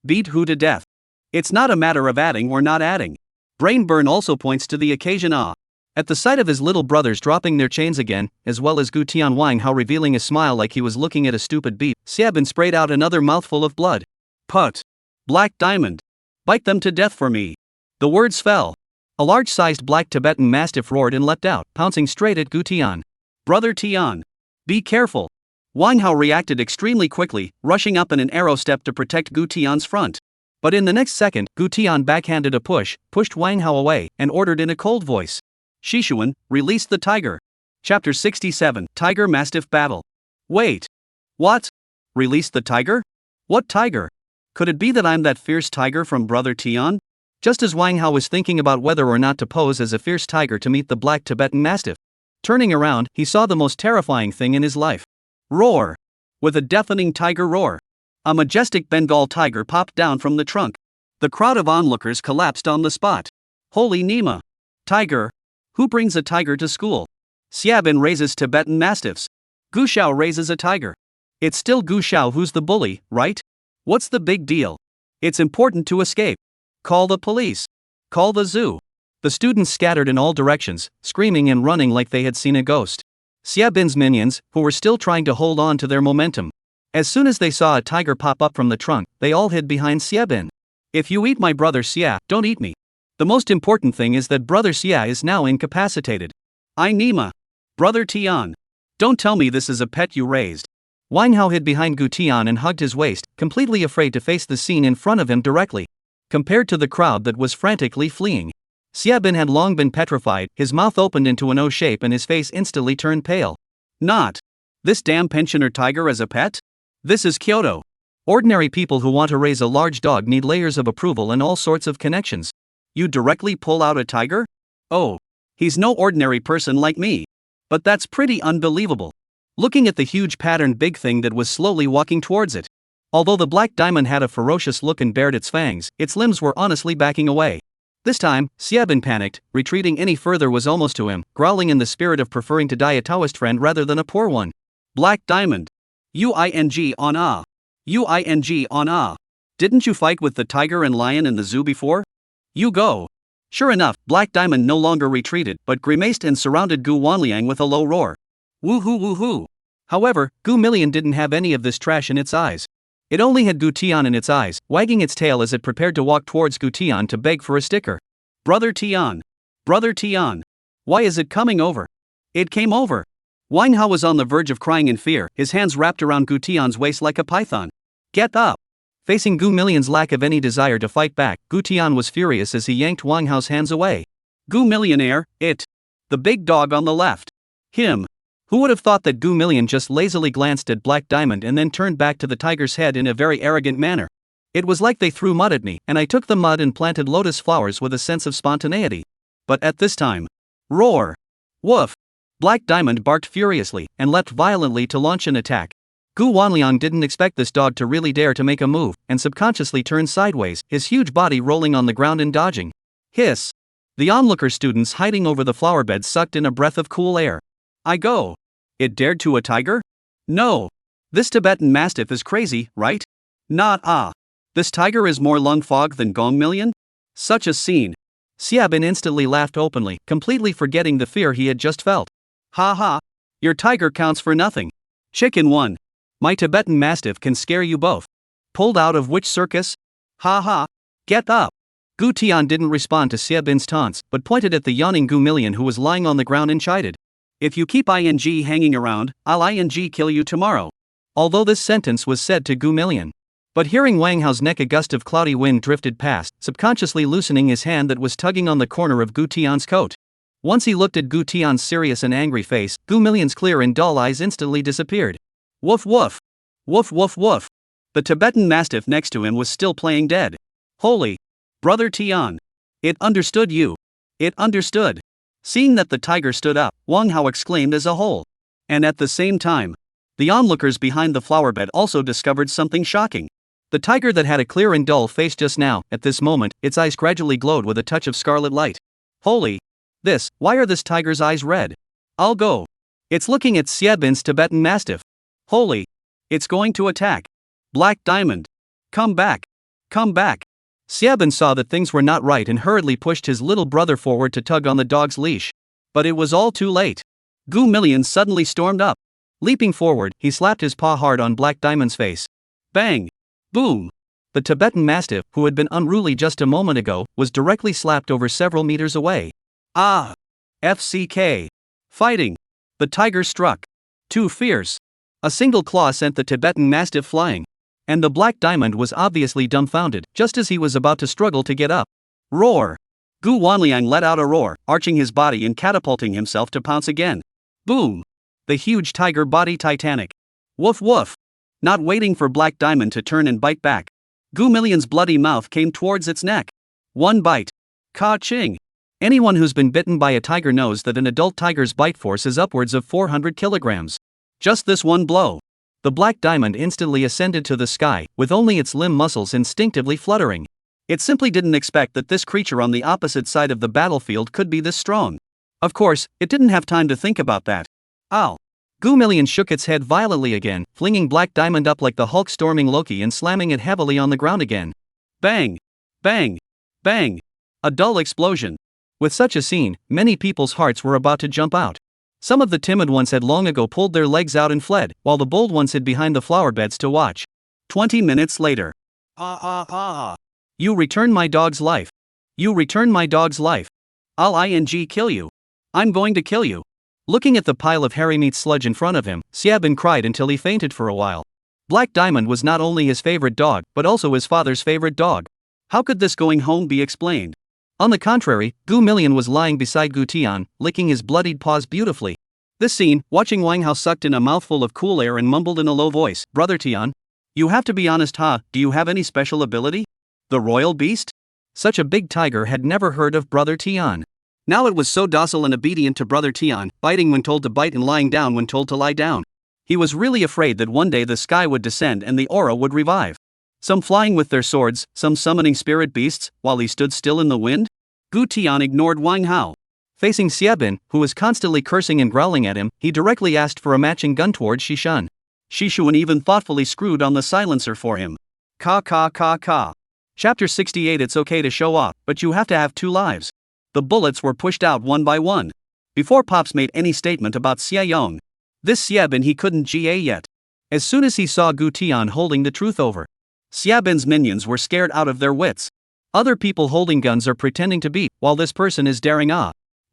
Beat who to death? It's not a matter of adding or not adding. Brainburn also points to the occasion. At the sight of his little brothers dropping their chains again, as well as Gu Tian Wang Hao revealing a smile like he was looking at a stupid beep, Xiabin sprayed out another mouthful of blood. Put. Black diamond. Bite them to death for me. The words fell. A large-sized black Tibetan mastiff roared and leapt out, pouncing straight at Gu Tian. Brother Tian. Be careful. Wang Hao reacted extremely quickly, rushing up in an arrow step to protect Gu Tian's front. But in the next second, Gu Tian backhanded a push, pushed Wang Hao away, and ordered in a cold voice. Shishuan, release the tiger. Chapter 67, Tiger-Mastiff Battle. Wait. What? Release the tiger? What tiger? Could it be that I'm that fierce tiger from Brother Tian? Just as Wang Hao was thinking about whether or not to pose as a fierce tiger to meet the black Tibetan mastiff, turning around, he saw the most terrifying thing in his life. Roar. With a deafening tiger roar, a majestic Bengal tiger popped down from the trunk. The crowd of onlookers collapsed on the spot. Holy Nima. Tiger. Who brings a tiger to school? Xiabin raises Tibetan mastiffs. Gu Xiao raises a tiger. It's still Gu Xiao who's the bully, right? What's the big deal? It's important to escape. Call the police. Call the zoo. The students scattered in all directions, screaming and running like they had seen a ghost. Xiabin's minions, who were still trying to hold on to their momentum. As soon as they saw a tiger pop up from the trunk, they all hid behind Xiabin. If you eat my brother Xia, don't eat me. The most important thing is that Brother Xia is now incapacitated. I Nima. Brother Tian. Don't tell me this is a pet you raised. Wang Hao hid behind Gu Tian and hugged his waist, completely afraid to face the scene in front of him directly. Compared to the crowd that was frantically fleeing, Xiabin had long been petrified, his mouth opened into an O shape and his face instantly turned pale. Not. This damn pensioner tiger as a pet? This is Kyoto. Ordinary people who want to raise a large dog need layers of approval and all sorts of connections. You directly pull out a tiger? Oh. He's no ordinary person like me. But that's pretty unbelievable. Looking at the huge patterned big thing that was slowly walking towards it. Although the black diamond had a ferocious look and bared its fangs, its limbs were honestly backing away. This time, Xiabin panicked, retreating any further was almost to him, growling in the spirit of preferring to die a Taoist friend rather than a poor one. Black diamond. Uing on ah. Uing on ah. Didn't you fight with the tiger and lion in the zoo before? You go. Sure enough, Black Diamond no longer retreated, but grimaced and surrounded Gu Wanliang with a low roar. Woohoo woohoo. However, Gu Million didn't have any of this trash in its eyes. It only had Gu Tian in its eyes, wagging its tail as it prepared to walk towards Gu Tian to beg for a sticker. Brother Tian. Brother Tian. Why is it coming over? It came over. Wang Hao was on the verge of crying in fear, his hands wrapped around Gu Tian's waist like a python. Get up. Facing Gu Million's lack of any desire to fight back, Gu Tian was furious as he yanked Wang Hao's hands away. Gu Millionaire, it. The big dog on the left. Him. Who would have thought that Gu Million just lazily glanced at Black Diamond and then turned back to the tiger's head in a very arrogant manner? It was like they threw mud at me, and I took the mud and planted lotus flowers with a sense of spontaneity. But at this time. Roar. Woof. Black Diamond barked furiously, and leapt violently to launch an attack. Gu Wanliang didn't expect this dog to really dare to make a move, and subconsciously turned sideways, his huge body rolling on the ground and dodging. Hiss! The onlooker students hiding over the flower bed sucked in a breath of cool air. I go. It dared to a tiger? No. This Tibetan Mastiff is crazy, right? Not ah. This tiger is more lung fog than gong million? Such a scene. Xiabin instantly laughed openly, completely forgetting the fear he had just felt. Ha ha. Your tiger counts for nothing. Chicken 1. My Tibetan Mastiff can scare you both. Pulled out of which circus? Ha ha. Get up. Gu Tian didn't respond to Xiabin's taunts, but pointed at the yawning Gu Million who was lying on the ground and chided. If you keep ing hanging around, I'll ing kill you tomorrow. Although this sentence was said to Gu Million. But hearing Wang Hao's neck, a gust of cloudy wind drifted past, subconsciously loosening his hand that was tugging on the corner of Gu Tian's coat. Once he looked at Gu Tian's serious and angry face, Gu Million's clear and dull eyes instantly disappeared. Woof woof. Woof woof woof. The Tibetan Mastiff next to him was still playing dead. Holy. Brother Tian. It understood you. It understood. Seeing that the tiger stood up, Wang Hao exclaimed as a whole. And at the same time, the onlookers behind the flower bed also discovered something shocking. The tiger that had a clear and dull face just now, at this moment, its eyes gradually glowed with a touch of scarlet light. Holy. Why are this tiger's eyes red? I'll go. It's looking at Xiabin's Tibetan Mastiff. Holy. It's going to attack. Black Diamond. Come back. Come back. Xiabin saw that things were not right and hurriedly pushed his little brother forward to tug on the dog's leash. But it was all too late. Gu Million suddenly stormed up. Leaping forward, he slapped his paw hard on Black Diamond's face. Bang! Boom! The Tibetan Mastiff, who had been unruly just a moment ago, was directly slapped over several meters away. Ah! FCK! Fighting! The tiger struck. Too fierce. A single claw sent the Tibetan Mastiff flying. And the Black Diamond was obviously dumbfounded, just as he was about to struggle to get up. Roar! Gu Wanliang let out a roar, arching his body and catapulting himself to pounce again. Boom! The huge tiger body Titanic. Woof woof! Not waiting for Black Diamond to turn and bite back, Gu Million's bloody mouth came towards its neck. One bite. Ka-ching! Anyone who's been bitten by a tiger knows that an adult tiger's bite force is upwards of 400 kilograms. Just this one blow. The Black Diamond instantly ascended to the sky, with only its limb muscles instinctively fluttering. It simply didn't expect that this creature on the opposite side of the battlefield could be this strong. Of course, it didn't have time to think about that. Ow! Gu Million shook its head violently again, flinging Black Diamond up like the Hulk storming Loki and slamming it heavily on the ground again. Bang! Bang! Bang! A dull explosion. With such a scene, many people's hearts were about to jump out. Some of the timid ones had long ago pulled their legs out and fled, while the bold ones hid behind the flower beds to watch. 20 minutes later. You return my dog's life. You return my dog's life. I'll kill you. I'm going to kill you. Looking at the pile of hairy meat sludge in front of him, Xiabin cried until he fainted for a while. Black Diamond was not only his favorite dog, but also his father's favorite dog. How could this going home be explained? On the contrary, Gu Million was lying beside Gu Tian, licking his bloodied paws beautifully. This scene, watching Wang Hao sucked in a mouthful of cool air and mumbled in a low voice, "Brother Tian, you have to be honest, huh? Do you have any special ability? The royal beast?" Such a big tiger had never heard of Brother Tian. Now it was so docile and obedient to Brother Tian, biting when told to bite and lying down when told to lie down. He was really afraid that one day the sky would descend and the aura would revive. Some flying with their swords, some summoning spirit beasts, while he stood still in the wind? Gu Tian ignored Wang Hao. Facing Xiabin, who was constantly cursing and growling at him, he directly asked for a matching gun towards Xishan. Xishuan even thoughtfully screwed on the silencer for him. Ka. Chapter 68. It's okay to show off, but you have to have 2 lives. The bullets were pushed out one by one. Before Pops made any statement about Xia Yong. This Xiabin he couldn't GA yet. As soon as he saw Gu Tian holding the truth over, Xiabin's minions were scared out of their wits. Other people holding guns are pretending to be, while this person is daring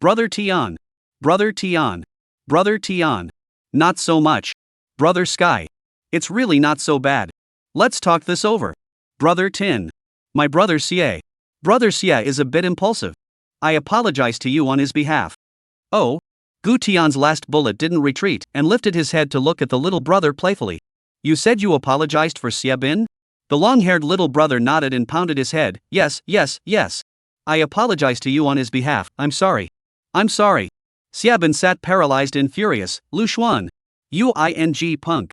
Brother Tian. Brother Tian. Brother Tian. Not so much. Brother Sky. It's really not so bad. Let's talk this over. Brother Tin. My brother Xie. Brother Xie is a bit impulsive. I apologize to you on his behalf. Oh? Gu Tian's last bullet didn't retreat and lifted his head to look at the little brother playfully. You said you apologized for Xiabin? The long-haired little brother nodded and pounded his head. Yes. I apologize to you on his behalf. I'm sorry. Xiabin sat paralyzed and furious. Lu Xuan. You punk.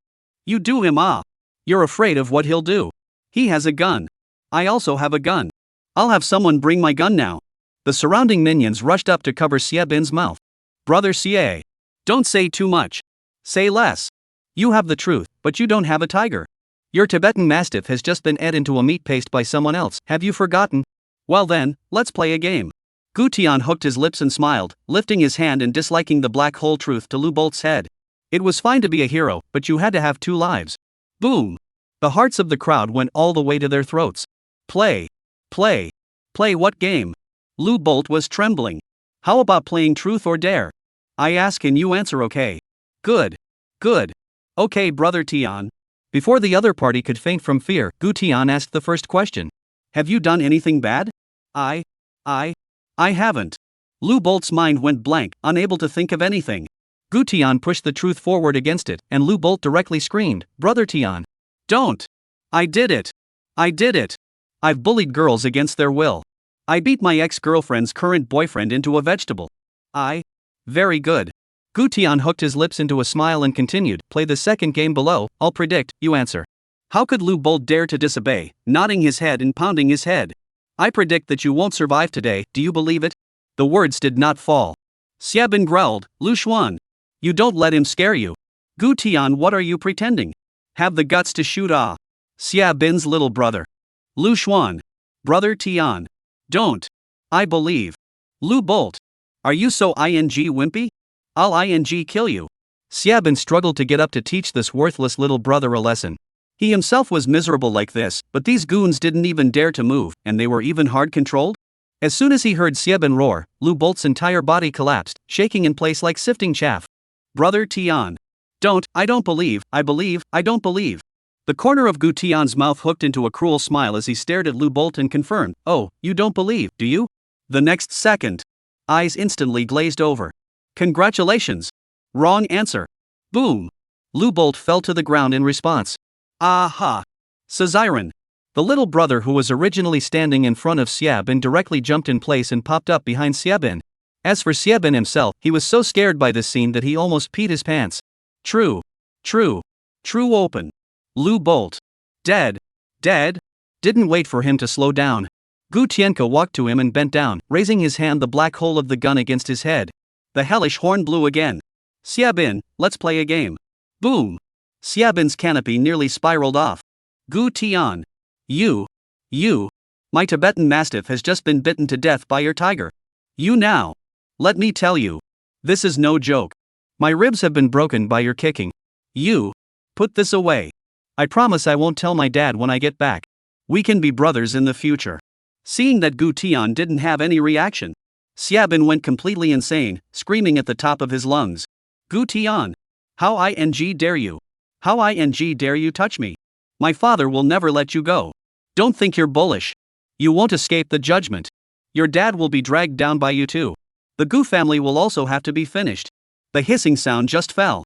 You do him ah. You're afraid of what he'll do. He has a gun. I also have a gun. I'll have someone bring my gun now. The surrounding minions rushed up to cover Xiebin's mouth. Brother Xie. Don't say too much. Say less. You have the truth, but you don't have a tiger. Your Tibetan Mastiff has just been ate into a meat paste by someone else, have you forgotten? Well then, let's play a game. Gu Tian hooked his lips and smiled, lifting his hand and disliking the black hole truth to Lu Bolt's head. It was fine to be a hero, but you had to have 2 lives. Boom! The hearts of the crowd went all the way to their throats. Play. Play. Play what game? Lu Bolt was trembling. How about playing truth or dare? I ask and you answer, okay? Good. Good. Okay, Brother Tian. Before the other party could faint from fear, Gu Tian asked the first question. Have you done anything bad? I haven't. Lu Bolt's mind went blank, unable to think of anything. Gu Tian pushed the truth forward against it, and Lu Bolt directly screamed, Brother Tian. Don't. I did it. I did it. I've bullied girls against their will. I beat my ex-girlfriend's current boyfriend into a vegetable. Very good. Gu Tian hooked his lips into a smile and continued, play the second game below, I'll predict, you answer. How could Lu Bolt dare to disobey, nodding his head and pounding his head? I predict that you won't survive today, do you believe it? The words did not fall. Xiebin growled, Lu Xuan. You don't let him scare you. Gu Tian, what are you pretending? Have the guts to shoot Xiebin's little brother. Lu Xuan. Brother Tian. Don't. I believe. Lu Bolt. Are you so wimpy? I'll kill you. Xiebin struggled to get up to teach this worthless little brother a lesson. He himself was miserable like this, but these goons didn't even dare to move, and they were even hard controlled? As soon as he heard Xiebin roar, Lu Bolt's entire body collapsed, shaking in place like sifting chaff. Brother Tian. I don't believe. The corner of Gu Tian's mouth hooked into a cruel smile as he stared at Lu Bolt and confirmed, oh, you don't believe, do you? The next second. Eyes instantly glazed over. Congratulations. Wrong answer. Boom. Lu Bolt fell to the ground in response. Aha. Caesiren. The little brother who was originally standing in front of Xiebin directly jumped in place and popped up behind Xiebin. As for Xiebin himself, he was so scared by this scene that he almost peed his pants. True open. Lu Bolt. Dead. Didn't wait for him to slow down. Gu Tianke walked to him and bent down, raising his hand the black hole of the gun against his head. The hellish horn blew again. Xiebin, let's play a game. Boom. Xiebin's canopy nearly spiraled off. Gu Tian. You. My Tibetan Mastiff has just been bitten to death by your tiger. You now. Let me tell you. This is no joke. My ribs have been broken by your kicking. You. Put this away. I promise I won't tell my dad when I get back. We can be brothers in the future. Seeing that Gu Tian didn't have any reaction, Xiebin went completely insane, screaming at the top of his lungs. Gu Tian. How dare you? How dare you touch me? My father will never let you go. Don't think you're bullish. You won't escape the judgment. Your dad will be dragged down by you too. The Gu family will also have to be finished. The hissing sound just fell.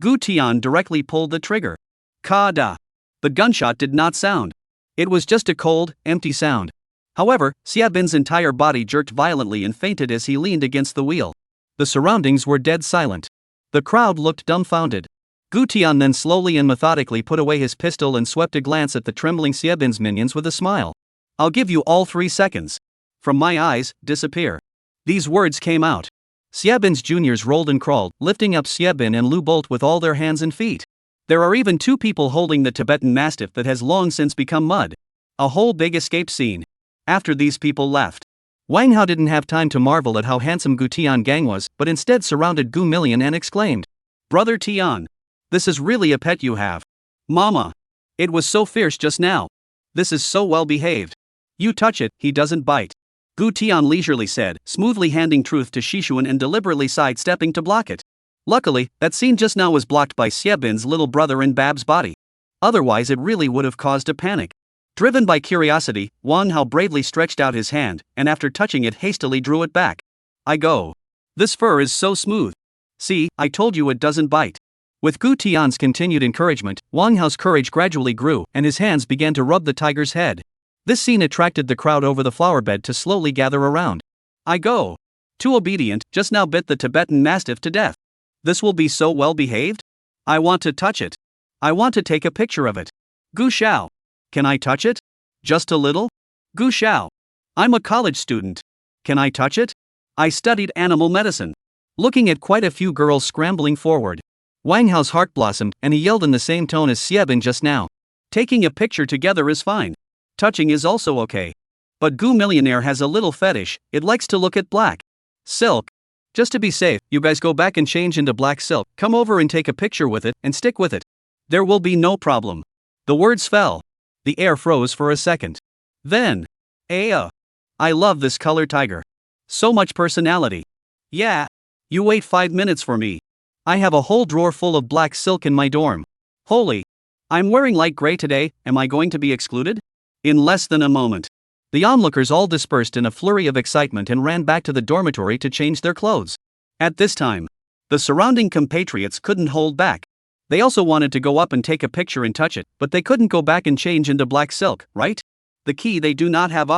Gu Tian directly pulled the trigger. Ka-da. The gunshot did not sound. It was just a cold, empty sound. However, Xiebin's entire body jerked violently and fainted as he leaned against the wheel. The surroundings were dead silent. The crowd looked dumbfounded. Gu Tian then slowly and methodically put away his pistol and swept a glance at the trembling Xiebin's minions with a smile. I'll give you all 3 seconds. From my eyes, disappear. These words came out. Xiebin's juniors rolled and crawled, lifting up Xiebin and Lu Bolt with all their hands and feet. There are even 2 people holding the Tibetan Mastiff that has long since become mud. A whole big escape scene. After these people left, Wang Hao didn't have time to marvel at how handsome Gu Tian gang was, but instead surrounded Gu Million and exclaimed, Brother Tian. This is really a pet you have. Mama. It was so fierce just now. This is so well behaved. You touch it, he doesn't bite. Gu Tian leisurely said, smoothly handing truth to Shishuan and deliberately sidestepping to block it. Luckily, that scene just now was blocked by Xiebin's little brother in Bab's body. Otherwise it really would have caused a panic. Driven by curiosity, Wang Hao bravely stretched out his hand, and after touching it hastily drew it back. I go. This fur is so smooth. See, I told you it doesn't bite. With Gu Tian's continued encouragement, Wang Hao's courage gradually grew, and his hands began to rub the tiger's head. This scene attracted the crowd over the flower bed to slowly gather around. I go. Too obedient, just now bit the Tibetan Mastiff to death. This will be so well behaved? I want to touch it. I want to take a picture of it. Gu Xiao. Can I touch it? Just a little? Gu Xiao. I'm a college student. Can I touch it? I studied animal medicine. Looking at quite a few girls scrambling forward, Wang Hao's heart blossomed and he yelled in the same tone as Xiebin just now. Taking a picture together is fine. Touching is also okay. But Gu Millionaire has a little fetish, it likes to look at black silk. Just to be safe, you guys go back and change into black silk, come over and take a picture with it, and stick with it. There will be no problem. The words fell. The air froze for a second. Then, I love this color tiger. So much personality. Yeah. You wait 5 minutes for me. I have a whole drawer full of black silk in my dorm. Holy. I'm wearing light gray today, am I going to be excluded? In less than a moment. The onlookers all dispersed in a flurry of excitement and ran back to the dormitory to change their clothes. At this time, the surrounding compatriots couldn't hold back. They also wanted to go up and take a picture and touch it, but they couldn't go back and change into black silk, right? The key they do not have.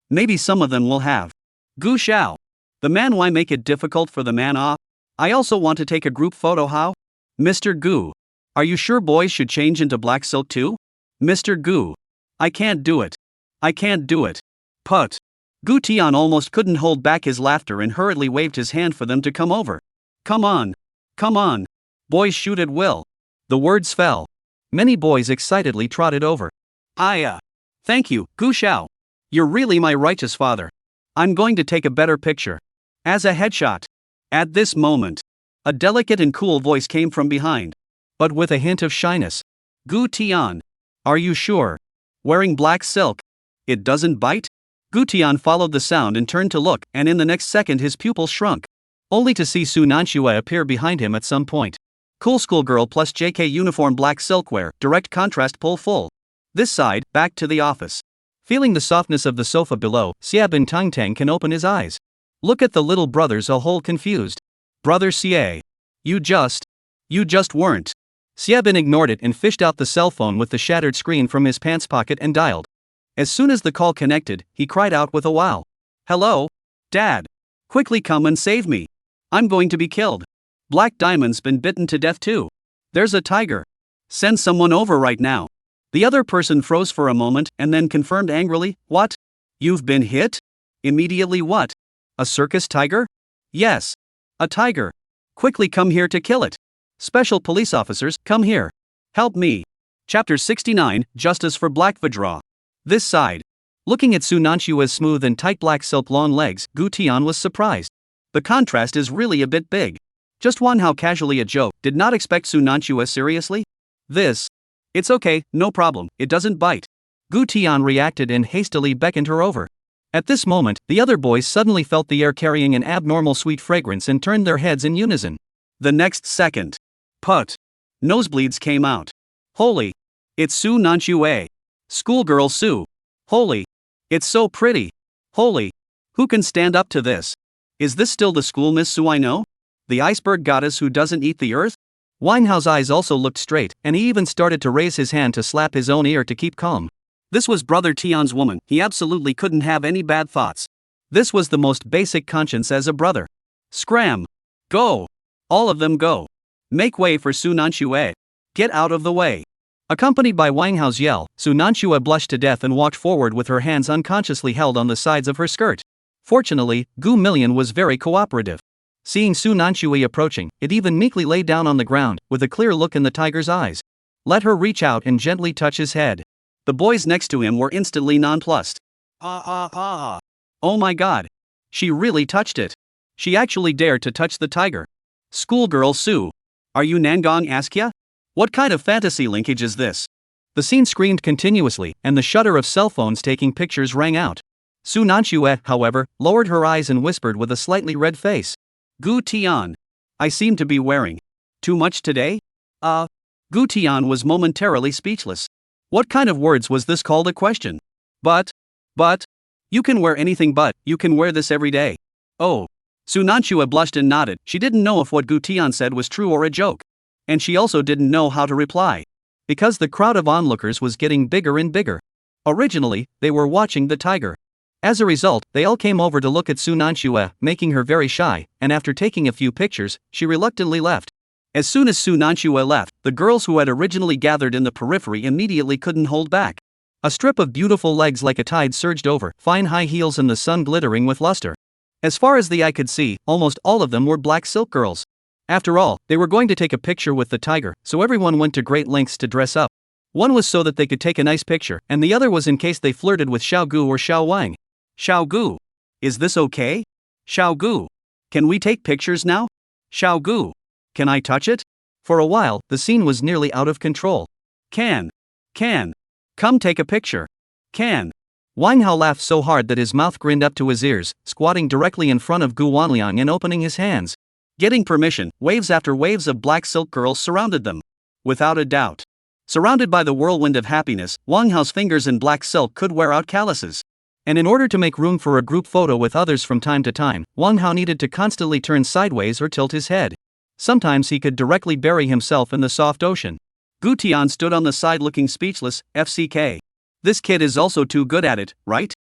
Maybe some of them will have. Gu Xiao. The man, why make it difficult for the man? I also want to take a group photo. How? Mr. Gu. Are you sure boys should change into black silk too? Mr. Gu. I can't do it. I can't do it. Put. Gu Tian almost couldn't hold back his laughter and hurriedly waved his hand for them to come over. Come on. Come on. Boys shoot at will. The words fell. Many boys excitedly trotted over. Thank you, Gu Xiao. You're really my righteous father. I'm going to take a better picture. As a headshot. At this moment, a delicate and cool voice came from behind, but with a hint of shyness. Gu Tian. Are you sure? Wearing black silk. It doesn't bite? Gu Tian followed the sound and turned to look, and in the next second his pupil shrunk, only to see Su Nanxue appear behind him at some point. Cool schoolgirl plus JK uniform black silkwear, direct contrast pull full. This side, back to the office. Feeling the softness of the sofa below, Xiabin Tangtang can open his eyes. Look at the little brothers a whole confused. Brother Xie. You just weren't. Xiabin ignored it and fished out the cell phone with the shattered screen from his pants pocket and dialed. As soon as the call connected, he cried out with a wow. Hello? Dad. Quickly come and save me. I'm going to be killed. Black Diamond's been bitten to death too. There's a tiger. Send someone over right now. The other person froze for a moment and then confirmed angrily, what? You've been hit? Immediately what? A circus tiger? Yes. A tiger. Quickly come here to kill it. Special police officers, come here. Help me. Chapter 69, Justice for Black Vajra. This side. Looking at Su Nanxue's smooth and tight black silk long legs, Gu Tian was surprised. The contrast is really a bit big. Just Wan Hao casually a joke, did not expect Su Nanxue seriously? This. It's okay, no problem, it doesn't bite. Gu Tian reacted and hastily beckoned her over. At this moment, the other boys suddenly felt the air carrying an abnormal sweet fragrance and turned their heads in unison. The next second. Put. Nosebleeds came out. Holy. It's Su Nanxue. Schoolgirl Su. Holy. It's so pretty. Holy. Who can stand up to this? Is this still the school Miss Su I know? The iceberg goddess who doesn't eat the earth? Wang Hao's eyes also looked straight, and he even started to raise his hand to slap his own ear to keep calm. This was Brother Tian's woman, he absolutely couldn't have any bad thoughts. This was the most basic conscience as a brother. Scram. Go. All of them go. Make way for Su Nanxue. Get out of the way. Accompanied by Wang Hao's yell, Su Nanxue blushed to death and walked forward with her hands unconsciously held on the sides of her skirt. Fortunately, Gu Million was very cooperative. Seeing Su Nanxue approaching, it even meekly lay down on the ground, with a clear look in the tiger's eyes. Let her reach out and gently touch his head. The boys next to him were instantly nonplussed. Oh my god. She really touched it. She actually dared to touch the tiger. Schoolgirl Su. Are you Nangong Askia? What kind of fantasy linkage is this? The scene screamed continuously, and the shudder of cell phones taking pictures rang out. Su Nanxue, however, lowered her eyes and whispered with a slightly red face. Gu Tian. I seem to be wearing too much today? Gu Tian was momentarily speechless. What kind of words was this called a question? But, you can wear anything but, you can wear this every day. Oh. Su Nanxue blushed and nodded, she didn't know if what Gu Tian said was true or a joke. And she also didn't know how to reply. Because the crowd of onlookers was getting bigger and bigger. Originally, they were watching the tiger. As a result, they all came over to look at Su Nanxue, making her very shy, and after taking a few pictures, she reluctantly left. As soon as Su Nanshua left, the girls who had originally gathered in the periphery immediately couldn't hold back. A strip of beautiful legs like a tide surged over, fine high heels in the sun glittering with luster. As far as the eye could see, almost all of them were black silk girls. After all, they were going to take a picture with the tiger, so everyone went to great lengths to dress up. One was so that they could take a nice picture, and the other was in case they flirted with Xiao Gu or Xiao Wang. Xiao Gu. Is this okay? Xiao Gu. Can we take pictures now? Xiao Gu. Can I touch it? For a while, the scene was nearly out of control. Can. Come take a picture. Can. Wang Hao laughed so hard that his mouth grinned up to his ears, squatting directly in front of Gu Wanliang and opening his hands. Getting permission, waves after waves of black silk girls surrounded them. Without a doubt. Surrounded by the whirlwind of happiness, Wang Hao's fingers in black silk could wear out calluses. And in order to make room for a group photo with others from time to time, Wang Hao needed to constantly turn sideways or tilt his head. Sometimes he could directly bury himself in the soft ocean. Gu Tian stood on the side looking speechless. FCK. This kid is also too good at it, right?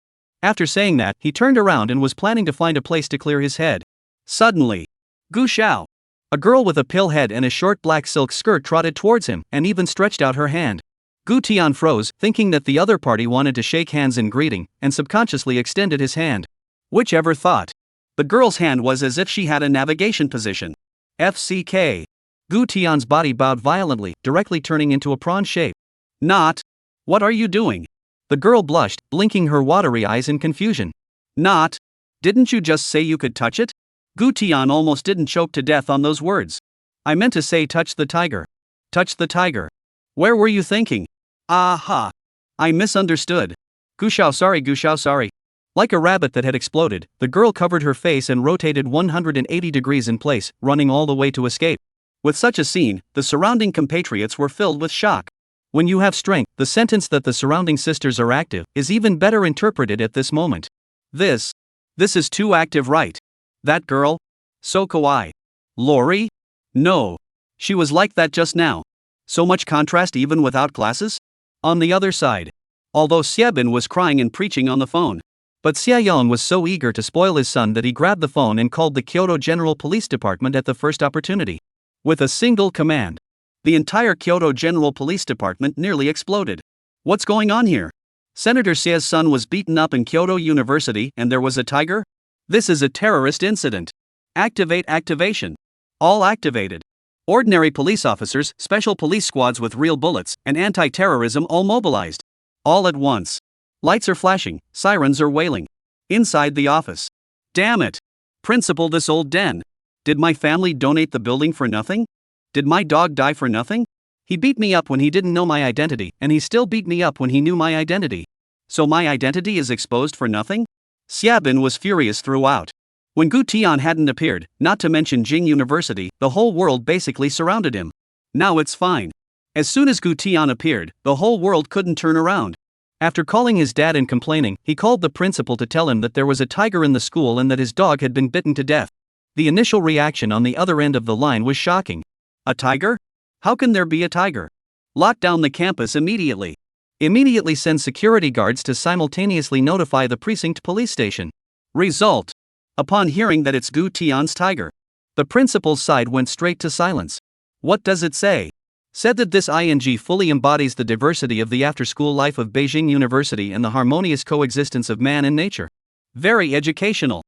After saying that, he turned around and was planning to find a place to clear his head. Suddenly, Gu Xiao, a girl with a pill head and a short black silk skirt, trotted towards him and even stretched out her hand. Gu Tian froze, thinking that the other party wanted to shake hands in greeting, and subconsciously extended his hand. Whichever thought. The girl's hand was as if she had a navigation position. FCK. Gu Tian's body bowed violently, directly turning into a prawn shape. Not. What are you doing? The girl blushed, blinking her watery eyes in confusion. Not. Didn't you just say you could touch it? Gu Tian almost didn't choke to death on those words. I meant to say touch the tiger. Touch the tiger. Where were you thinking? Aha. I misunderstood. Gu Xiao sorry. Like a rabbit that had exploded, the girl covered her face and rotated 180 degrees in place, running all the way to escape. With such a scene, the surrounding compatriots were filled with shock. When you have strength, the sentence that the surrounding sisters are active is even better interpreted at this moment. This is too active, right? That girl? So kawaii. Lori? No. She was like that just now. So much contrast even without glasses? On the other side. Although Xiebin was crying and preaching on the phone. But Xia Yong was so eager to spoil his son that he grabbed the phone and called the Kyoto General Police Department at the first opportunity. With a single command, the entire Kyoto General Police Department nearly exploded. What's going on here? Senator Xia's son was beaten up in Kyoto University and there was a tiger? This is a terrorist incident. Activation. All activated. Ordinary police officers, special police squads with real bullets, and anti-terrorism all mobilized. All at once. Lights are flashing, sirens are wailing. Inside the office. Damn it. Principal, this old den. Did my family donate the building for nothing? Did my dog die for nothing? He beat me up when he didn't know my identity, and he still beat me up when he knew my identity. So my identity is exposed for nothing? Xiabin was furious throughout. When Gu Tian hadn't appeared, not to mention Jing University, the whole world basically surrounded him. Now it's fine. As soon as Gu Tian appeared, the whole world couldn't turn around. After calling his dad and complaining, he called the principal to tell him that there was a tiger in the school and that his dog had been bitten to death. The initial reaction on the other end of the line was shocking. A tiger? How can there be a tiger? Lock down the campus immediately. Immediately send security guards to simultaneously notify the precinct police station. Result. Upon hearing that it's Gu Tian's tiger, the principal's side went straight to silence. What does it say? Said that this ing fully embodies the diversity of the after-school life of Beijing University and the harmonious coexistence of man and nature. Very educational.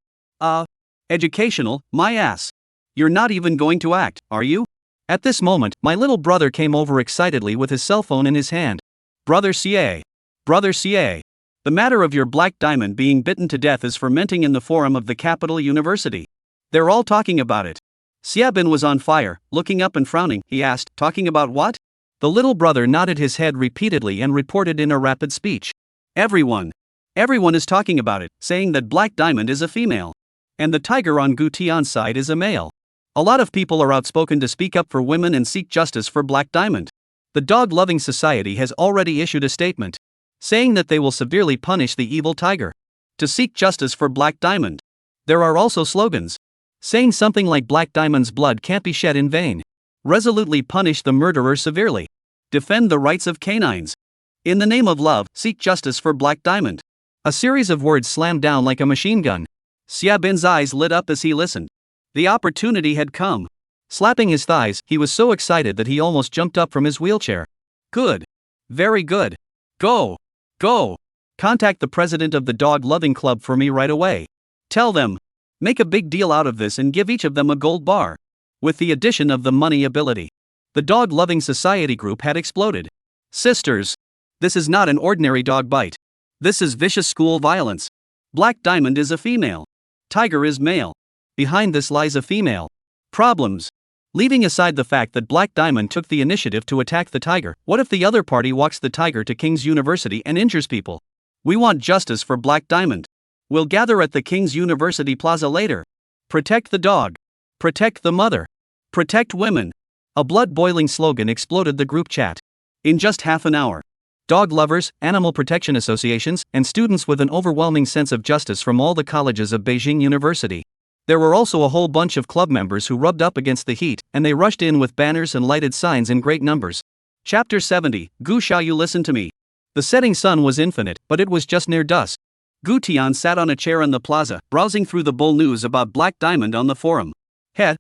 Educational, my ass. You're not even going to act, are you? At this moment, my little brother came over excitedly with his cell phone in his hand. Brother Xie. The matter of your black diamond being bitten to death is fermenting in the forum of the capital university. They're all talking about it. Xiabin was on fire, looking up and frowning. He asked, talking about what? The little brother nodded his head repeatedly and reported in a rapid speech. Everyone is talking about it, saying that Black Diamond is a female. And the tiger on Gu Tian's side is a male. A lot of people are outspoken to speak up for women and seek justice for Black Diamond. The dog-loving society has already issued a statement, saying that they will severely punish the evil tiger. To seek justice for Black Diamond. There are also slogans, saying something like Black Diamond's blood can't be shed in vain. Resolutely punish the murderer severely. Defend the rights of canines. In the name of love, seek justice for Black Diamond. A series of words slammed down like a machine gun. Xiabin's eyes lit up as he listened. The opportunity had come. Slapping his thighs, he was so excited that he almost jumped up from his wheelchair. Good. Very good. Go. Go. Contact the president of the dog-loving club for me right away. Tell them. Make a big deal out of this and give each of them a gold bar. With the addition of the money ability, the dog-loving society group had exploded. Sisters. This is not an ordinary dog bite. This is vicious school violence. Black Diamond is a female. Tiger is male. Behind this lies a female. Problems. Leaving aside the fact that Black Diamond took the initiative to attack the tiger, what if the other party walks the tiger to King's University and injures people? We want justice for Black Diamond. We'll gather at the King's University Plaza later. Protect the dog. Protect the mother. Protect women. A blood-boiling slogan exploded the group chat. In just half an hour, dog lovers, animal protection associations, and students with an overwhelming sense of justice from all the colleges of Beijing University. There were also a whole bunch of club members who rubbed up against the heat, and they rushed in with banners and lighted signs in great numbers. Chapter 70, Gu Shall You Listen to Me? The setting sun was infinite, but it was just near dusk. Gu Tian sat on a chair in the plaza, browsing through the bull news about Black Diamond on the forum.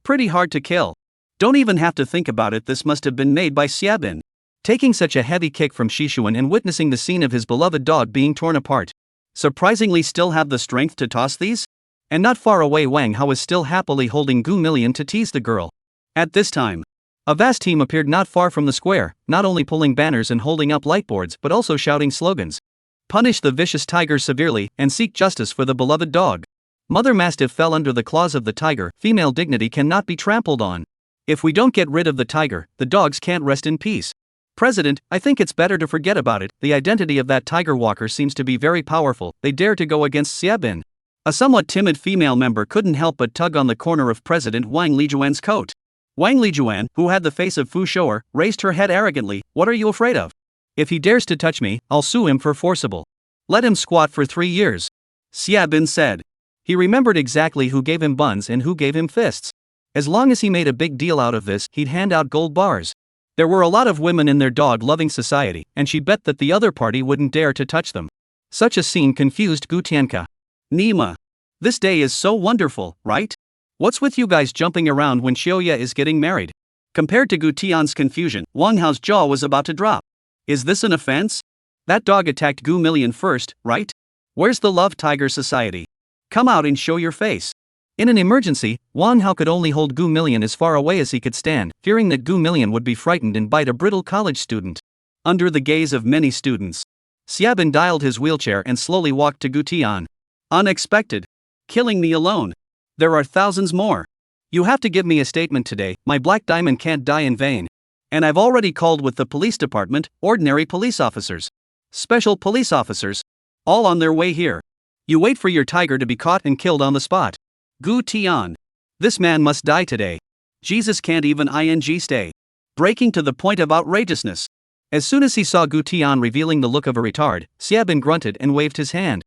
Pretty hard to kill. Don't even have to think about it, this must have been made by Xiabin. Taking such a heavy kick from Shishuan and witnessing the scene of his beloved dog being torn apart. Surprisingly still have the strength to toss these? And not far away Wang Hao is still happily holding Gu Million to tease the girl. At this time, a vast team appeared not far from the square, not only pulling banners and holding up lightboards but also shouting slogans. Punish the vicious tiger severely and seek justice for the beloved dog. Mother Mastiff fell under the claws of the tiger, female dignity cannot be trampled on. If we don't get rid of the tiger, the dogs can't rest in peace. President, I think it's better to forget about it, the identity of that tiger walker seems to be very powerful, they dare to go against Xiabin. A somewhat timid female member couldn't help but tug on the corner of President Wang Lijuan's coat. Wang Lijuan, who had the face of Fu Shouer, raised her head arrogantly. What are you afraid of? If he dares to touch me, I'll sue him for forcible. Let him squat for 3 years. Xiabin said. He remembered exactly who gave him buns and who gave him fists. As long as he made a big deal out of this, he'd hand out gold bars. There were a lot of women in their dog-loving society, and she bet that the other party wouldn't dare to touch them. Such a scene confused Gu Tianka. Nima. This day is so wonderful, right? What's with you guys jumping around when Xiaoya is getting married? Compared to Gu Tian's confusion, Wang Hao's jaw was about to drop. Is this an offense? That dog attacked Gu Million first, right? Where's the Love Tiger Society? Come out and show your face. In an emergency, Wang Hao could only hold Gu Million as far away as he could stand, fearing that Gu Million would be frightened and bite a brittle college student. Under the gaze of many students, Xiabin dialed his wheelchair and slowly walked to Gu Tian. Unexpected. Killing me alone. There are thousands more. You have to give me a statement today, my Black Diamond can't die in vain. And I've already called with the police department, ordinary police officers. Special police officers. All on their way here. You wait for your tiger to be caught and killed on the spot. Gu Tian. This man must die today. Jesus can't even stay. Breaking to the point of outrageousness. As soon as he saw Gu Tian revealing the look of a retard, Xiabin grunted and waved his hand.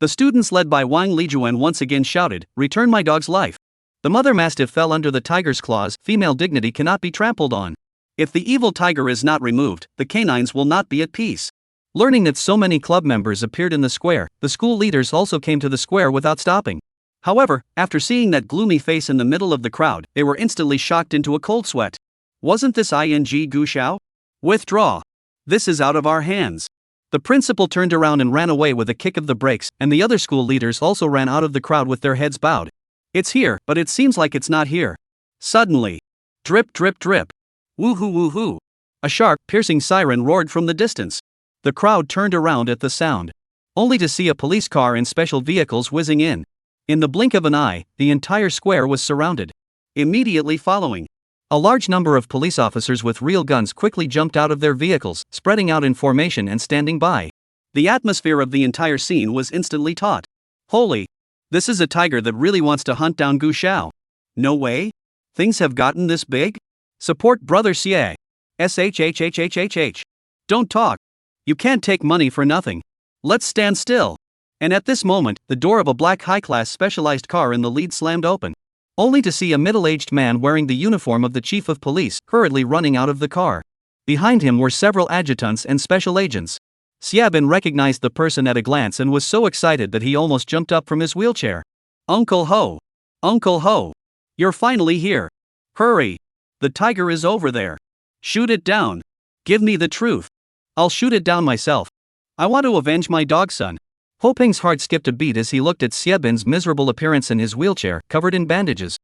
The students led by Wang Lijuan once again shouted, "Return my dog's life." The mother mastiff fell under the tiger's claws, female dignity cannot be trampled on. If the evil tiger is not removed, the canines will not be at peace. Learning that so many club members appeared in the square, the school leaders also came to the square without stopping. However, after seeing that gloomy face in the middle of the crowd, they were instantly shocked into a cold sweat. Wasn't this Gu Xiao? Withdraw. This is out of our hands. The principal turned around and ran away with a kick of the brakes, and the other school leaders also ran out of the crowd with their heads bowed. It's here, but it seems like it's not here. Suddenly. Drip drip drip. Woohoo woohoo. A sharp, piercing siren roared from the distance. The crowd turned around at the sound. Only to see a police car and special vehicles whizzing in. In the blink of an eye, the entire square was surrounded. Immediately following, a large number of police officers with real guns quickly jumped out of their vehicles, spreading out in formation and standing by. The atmosphere of the entire scene was instantly taut. Holy! This is a tiger that really wants to hunt down Gu Xiao. No way? Things have gotten this big? Support Brother Xie. SHHHHHH. Don't talk. You can't take money for nothing. Let's stand still. And at this moment, the door of a black high-class specialized car in the lead slammed open. Only to see a middle-aged man wearing the uniform of the chief of police hurriedly running out of the car. Behind him were several adjutants and special agents. Xiabin recognized the person at a glance and was so excited that he almost jumped up from his wheelchair. Uncle Ho! Uncle Ho! You're finally here! Hurry! The tiger is over there. Shoot it down. Give me the truth. I'll shoot it down myself. I want to avenge my dog son. Ho Ping's heart skipped a beat as he looked at Xie Bin's miserable appearance in his wheelchair, covered in bandages.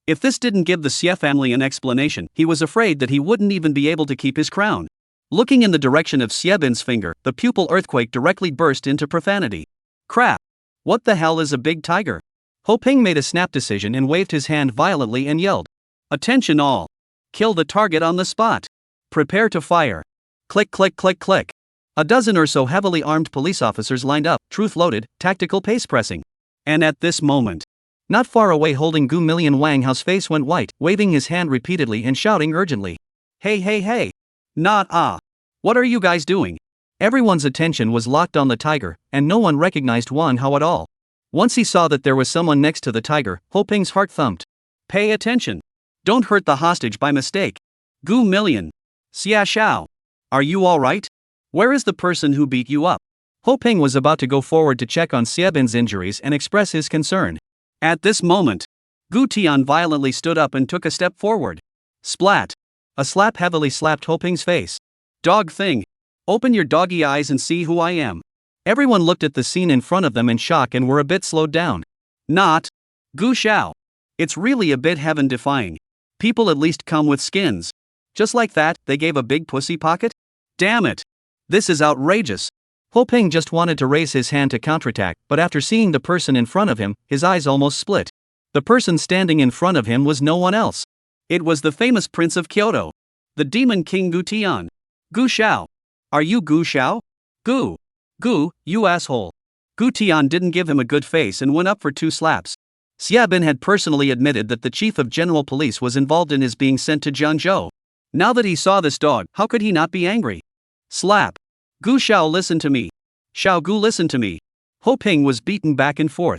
If this didn't give the Xie family an explanation, he was afraid that he wouldn't even be able to keep his crown. Looking in the direction of Xie Bin's finger, the pupil earthquake directly burst into profanity. Crap! What the hell is a big tiger? Ho Ping made a snap decision and waved his hand violently and yelled, "Attention all! Kill the target on the spot! Prepare to fire!" Click click click click. A dozen or so heavily armed police officers lined up, truth-loaded, tactical pace-pressing. And at this moment, not far away holding Gu Million, Wang Hao's face went white, waving his hand repeatedly and shouting urgently, "Hey hey hey! Not ah! What are you guys doing?" Everyone's attention was locked on the tiger, and no one recognized Wang Hao at all. Once he saw that there was someone next to the tiger, Ho Ping's heart thumped. "Pay attention! Don't hurt the hostage by mistake! Gu Million! Xia Xiao! Are you alright? Where is the person who beat you up?" Ho Ping was about to go forward to check on Xie Bin's injuries and express his concern. At this moment, Gu Tian violently stood up and took a step forward. Splat! A slap heavily slapped Ho Ping's face. "Dog thing! Open your doggy eyes and see who I am." Everyone looked at the scene in front of them in shock and were a bit slowed down. Not Gu Xiao. It's really a bit heaven-defying. People at least come with skins. Just like that, they gave a big pussy pocket? Damn it! This is outrageous. Ho Ping just wanted to raise his hand to counterattack, but after seeing the person in front of him, his eyes almost split. The person standing in front of him was no one else. It was the famous Prince of Kyoto, the Demon King Gu Tian. Gu Xiao. Are you Gu Xiao? Gu, you asshole. Gu Tian didn't give him a good face and went up for 2 slaps. Xie Bin had personally admitted that the chief of general police was involved in his being sent to Jiangzhou. Now that he saw this dog, how could he not be angry? Slap. Gu Xiao, listen to me. Xiao Gu, listen to me. Ho Ping was beaten back and forth.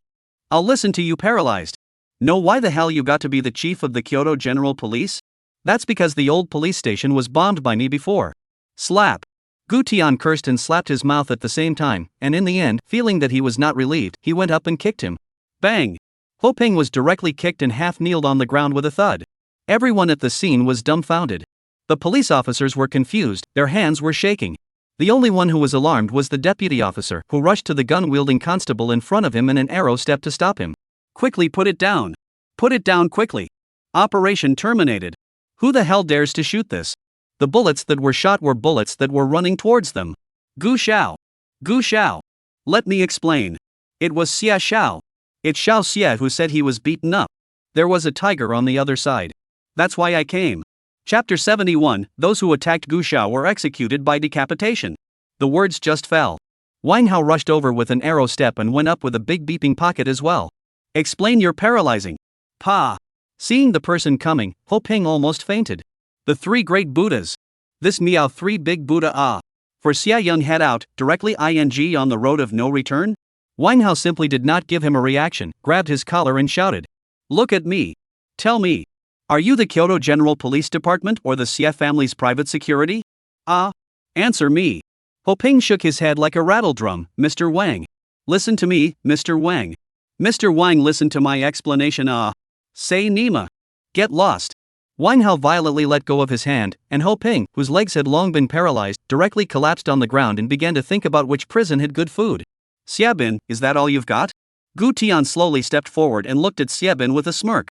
I'll listen to you paralyzed. Know why the hell you got to be the chief of the Kyoto General Police? That's because the old police station was bombed by me before. Slap. Gu Tian cursed and slapped his mouth at the same time, and in the end, feeling that he was not relieved, he went up and kicked him. Bang. Ho Ping was directly kicked and half-kneeled on the ground with a thud. Everyone at the scene was dumbfounded. The police officers were confused, their hands were shaking. The only one who was alarmed was the deputy officer, who rushed to the gun-wielding constable in front of him and an arrow stepped to stop him. Quickly put it down. Put it down quickly. Operation terminated. Who the hell dares to shoot this? The bullets that were shot were bullets that were running towards them. Gu Xiao. Gu Xiao. Let me explain. It was Xia Xiao. It's Xiao Xie who said he was beaten up. There was a tiger on the other side. That's why I came. Chapter 71, those who attacked Gu Xiao were executed by decapitation. The words just fell. Wang Hao rushed over with an arrow step and went up with a big beeping pocket as well. Explain your paralyzing. Pa. Seeing the person coming, Ho Ping almost fainted. The 3 great Buddhas. This meow 3 big Buddha ah. For Xia Young head out, directly ing on the road of no return? Wang Hao simply did not give him a reaction, grabbed his collar and shouted. Look at me. Tell me. Are you the Kyoto General Police Department or the Xie family's private security? Ah. Answer me. Ho Ping shook his head like a rattle drum. Mr. Wang. Listen to me, Mr. Wang. Mr. Wang, listen to my explanation ah. Say Nima. Get lost. Wang Hao violently let go of his hand, and Ho Ping, whose legs had long been paralyzed, directly collapsed on the ground and began to think about which prison had good food. Xie Bin, is that all you've got? Gu Tian slowly stepped forward and looked at Xie Bin with a smirk.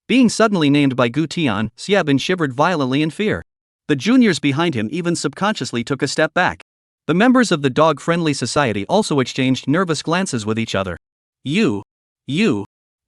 Being suddenly named by Gu Tian, Xie Bin shivered violently in fear. The juniors behind him even subconsciously took a step back. The members of the dog-friendly society also exchanged nervous glances with each other. You.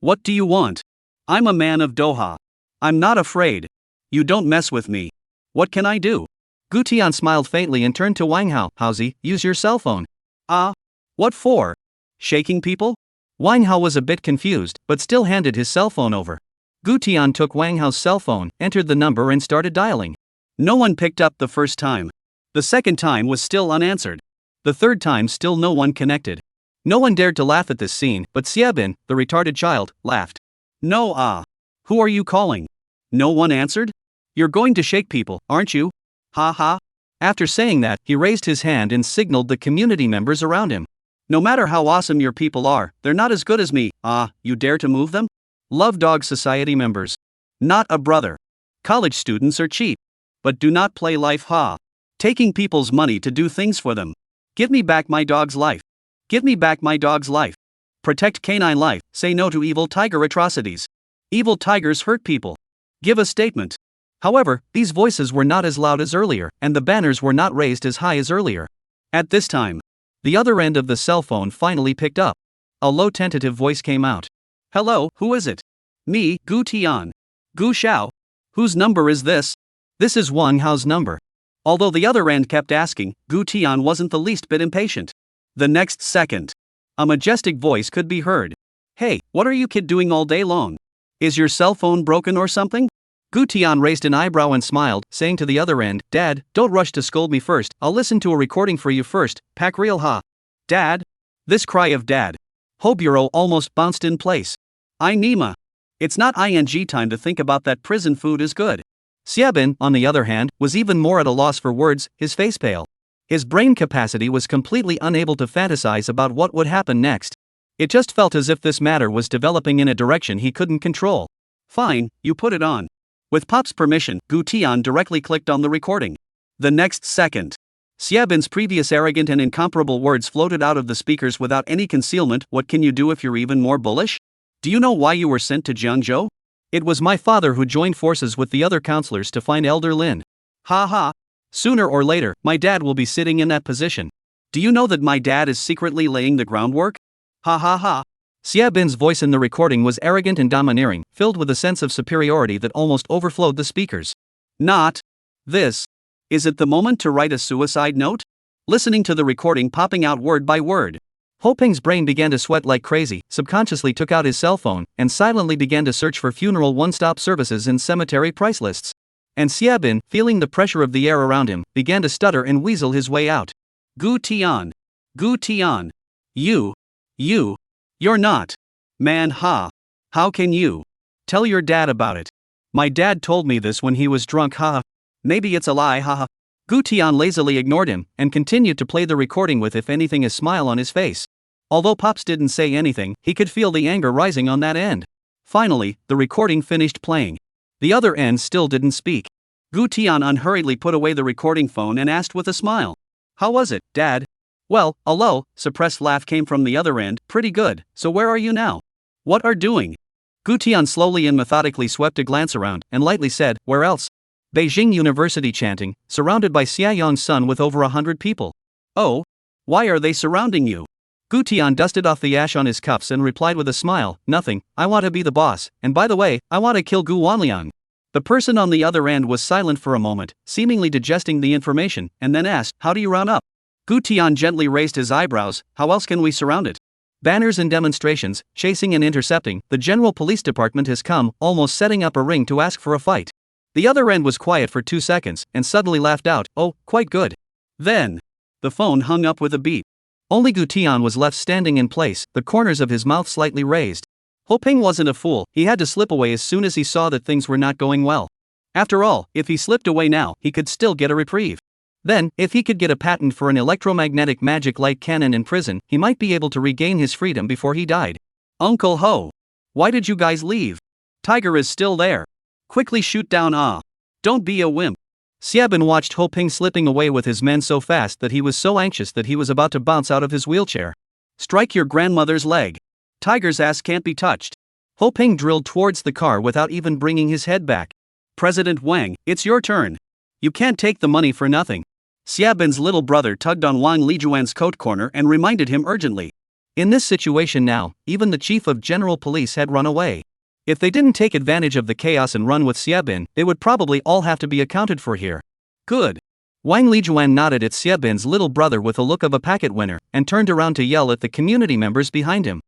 What do you want? I'm a man of Doha. I'm not afraid. You don't mess with me. What can I do? Gu Tian smiled faintly and turned to Wang Hao. Haozi, use your cell phone. Ah? What for? Shaking people? Wang Hao was a bit confused, but still handed his cell phone over. Gu Tian took Wang Hao's cell phone, entered the number and started dialing. No one picked up the first time. The second time was still unanswered. The third time still no one connected. No one dared to laugh at this scene, but Xie Bin, the retarded child, laughed. No ah. Who are you calling? No one answered? You're going to shake people, aren't you? Ha ha. After saying that, he raised his hand and signaled the community members around him. No matter how awesome your people are, they're not as good as me. Ah, you dare to move them? Love Dog Society members. Not a brother. College students are cheap. But do not play life ha. Taking people's money to do things for them. Give me back my dog's life. Give me back my dog's life. Protect canine life, say no to evil tiger atrocities. Evil tigers hurt people. Give a statement. However, these voices were not as loud as earlier, and the banners were not raised as high as earlier. At this time, the other end of the cell phone finally picked up. A low tentative voice came out. Hello, who is it? Me, Gu Tian. Gu Xiao. Whose number is this? This is Wang Hao's number. Although the other end kept asking, Gu Tian wasn't the least bit impatient. The next second, a majestic voice could be heard. Hey, what are you kid doing all day long? Is your cell phone broken or something? Gu Tian raised an eyebrow and smiled, saying to the other end, Dad, don't rush to scold me first, I'll listen to a recording for you first, pack real ha. Dad? This cry of Dad. Hoburo almost bounced in place. I Nima. It's not ing time to think about that prison food is good. Xiabin, on the other hand, was even more at a loss for words, his face pale. His brain capacity was completely unable to fantasize about what would happen next. It just felt as if this matter was developing in a direction he couldn't control. Fine, you put it on. With Pop's permission, Gu Tian directly clicked on the recording. The next second, Xiabin's previous arrogant and incomparable words floated out of the speakers without any concealment. What can you do if you're even more bullish? Do you know why you were sent to Jiangzhou? It was my father who joined forces with the other counselors to find Elder Lin. Ha ha. Sooner or later, my dad will be sitting in that position. Do you know that my dad is secretly laying the groundwork? Ha ha ha. Xiabin's voice in the recording was arrogant and domineering, filled with a sense of superiority that almost overflowed the speakers. Not this. Is it the moment to write a suicide note? Listening to the recording popping out word by word, Ho Ping's brain began to sweat like crazy, subconsciously took out his cell phone, and silently began to search for funeral one-stop services in cemetery price lists. And Xiabin, feeling the pressure of the air around him, began to stutter and weasel his way out. Gu Tian. Gu Tian. You're not. Man ha. How can you? Tell your dad about it. My dad told me this when he was drunk ha. Maybe it's a lie ha ha. Gu Tian lazily ignored him, and continued to play the recording with if anything a smile on his face. Although Pops didn't say anything, he could feel the anger rising on that end. Finally, the recording finished playing. The other end still didn't speak. Gu Tian unhurriedly put away the recording phone and asked with a smile. How was it, Dad? Well, a low, suppressed laugh came from the other end. Pretty good, so where are you now? What are doing? Gu Tian slowly and methodically swept a glance around, and lightly said, where else? Beijing University chanting, surrounded by Xiaoyang's son with over 100 people. Oh? Why are they surrounding you? Gu Tian dusted off the ash on his cuffs and replied with a smile, nothing, I want to be the boss, and by the way, I want to kill Gu Wanliang. The person on the other end was silent for a moment, seemingly digesting the information, and then asked, how do you round up? Gu Tian gently raised his eyebrows, how else can we surround it? Banners and demonstrations, chasing and intercepting, the general police department has come, almost setting up a ring to ask for a fight. The other end was quiet for 2 seconds, and suddenly laughed out, oh, quite good. Then, the phone hung up with a beep. Only Gu Tian was left standing in place, the corners of his mouth slightly raised. Ho Ping wasn't a fool, he had to slip away as soon as he saw that things were not going well. After all, if he slipped away now, he could still get a reprieve. Then, if he could get a patent for an electromagnetic magic light cannon in prison, he might be able to regain his freedom before he died. Uncle Ho! Why did you guys leave? Tiger is still there. Quickly shoot down ah. Don't be a wimp. Xiabin watched Ho Ping slipping away with his men so fast that he was so anxious that he was about to bounce out of his wheelchair. Strike your grandmother's leg. Tiger's ass can't be touched. Ho Ping drilled towards the car without even bringing his head back. President Wang, it's your turn. You can't take the money for nothing. Xiabin's little brother tugged on Wang Lijuan's coat corner and reminded him urgently. In this situation now, even the chief of general police had run away. If they didn't take advantage of the chaos and run with Xiabin, they would probably all have to be accounted for here. Good. Wang Lijuan nodded at Xiabin's little brother with a look of a packet winner, and turned around to yell at the community members behind him.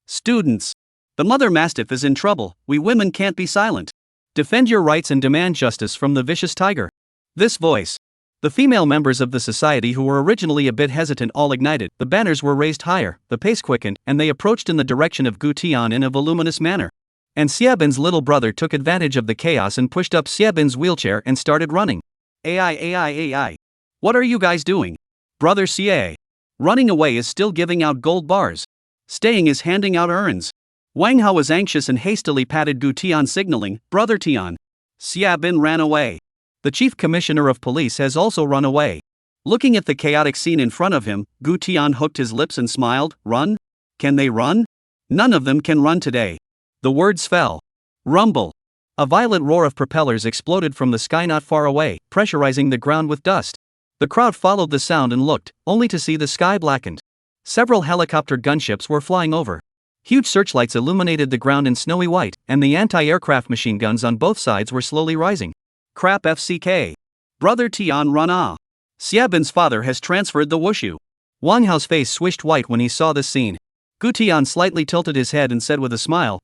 Students! The mother mastiff is in trouble, we women can't be silent. Defend your rights and demand justice from the vicious tiger. This voice. The female members of the society who were originally a bit hesitant all ignited, the banners were raised higher, the pace quickened, and they approached in the direction of Gu Tian in a voluminous manner. And Xiabin's little brother took advantage of the chaos and pushed up Xiabin's wheelchair and started running. AI. What are you guys doing? Brother Xie. Running away is still giving out gold bars. Staying is handing out urns. Wang Hao was anxious and hastily patted Gu Tian signaling, Brother Tian. Xiaobin ran away. The chief commissioner of police has also run away. Looking at the chaotic scene in front of him, Gu Tian hooked his lips and smiled. Run? Can they run? None of them can run today. The words fell. Rumble. A violent roar of propellers exploded from the sky not far away, pressurizing the ground with dust. The crowd followed the sound and looked, only to see the sky blackened. Several helicopter gunships were flying over. Huge searchlights illuminated the ground in snowy white, and the anti-aircraft machine guns on both sides were slowly rising. Crap FCK. Brother Tian run ah. Xiaobin's father has transferred the wushu. Wang Hao's face swished white when he saw this scene. Gu Tian slightly tilted his head and said with a smile,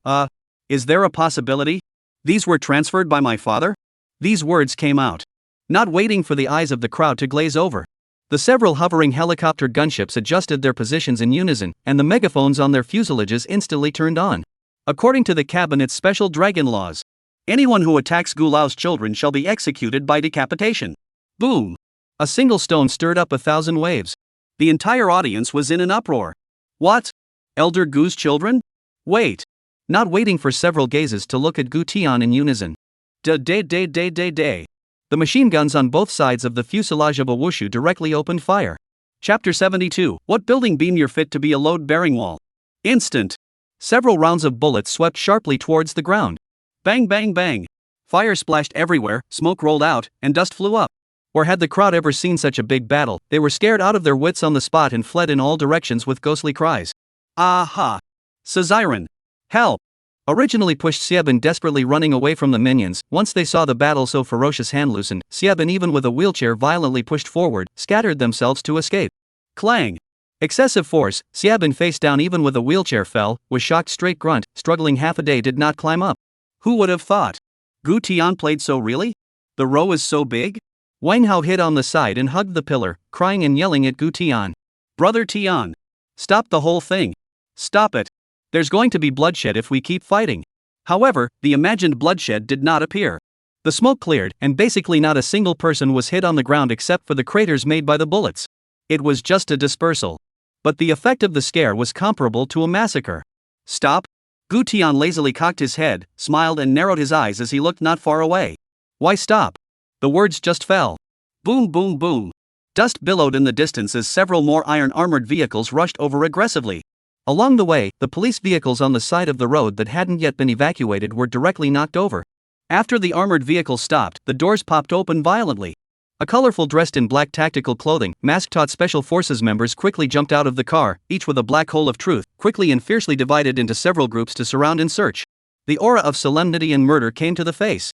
is there a possibility? These were transferred by my father? These words came out, not waiting for the eyes of the crowd to glaze over. The several hovering helicopter gunships adjusted their positions in unison, and the megaphones on their fuselages instantly turned on. According to the cabinet's special dragon laws, anyone who attacks Gulao's children shall be executed by decapitation. Boom! A single stone stirred up 1,000 waves. The entire audience was in an uproar. What? Elder Gu's children? Wait. Not waiting for several gazes to look at Gu Tian in unison. Day. The machine guns on both sides of the fuselage of a wushu directly opened fire. Chapter 72. What building beam you're fit to be a load-bearing wall? Instant. Several rounds of bullets swept sharply towards the ground. Bang bang bang. Fire splashed everywhere, smoke rolled out, and dust flew up. Or had the crowd ever seen such a big battle, they were scared out of their wits on the spot and fled in all directions with ghostly cries. Aha! Siren! Help! Originally pushed Xiaobin desperately running away from the minions. Once they saw the battle so ferocious, hand loosened, Xiaobin even with a wheelchair violently pushed forward, scattered themselves to escape. Clang! Excessive force, Xiaobin face down even with a wheelchair fell, was shocked straight grunt, struggling half a day did not climb up. Who would have thought? Gu Tian played so really? The row is so big? Wang Hao hid on the side and hugged the pillar, crying and yelling at Gu Tian. Brother Tian! Stop the whole thing! Stop it! There's going to be bloodshed if we keep fighting. However, the imagined bloodshed did not appear. The smoke cleared, and basically not a single person was hit on the ground except for the craters made by the bullets. It was just a dispersal. But the effect of the scare was comparable to a massacre. Stop! Gu Tian lazily cocked his head, smiled and narrowed his eyes as he looked not far away. Why stop? The words just fell. Boom boom boom. Dust billowed in the distance as several more iron-armored vehicles rushed over aggressively. Along the way, the police vehicles on the side of the road that hadn't yet been evacuated were directly knocked over. After the armored vehicles stopped, the doors popped open violently. A colorful dressed in black tactical clothing, masked Special Forces members quickly jumped out of the car, each with a black hole of truth, quickly and fiercely divided into several groups to surround and search. The aura of solemnity and murder came to the face.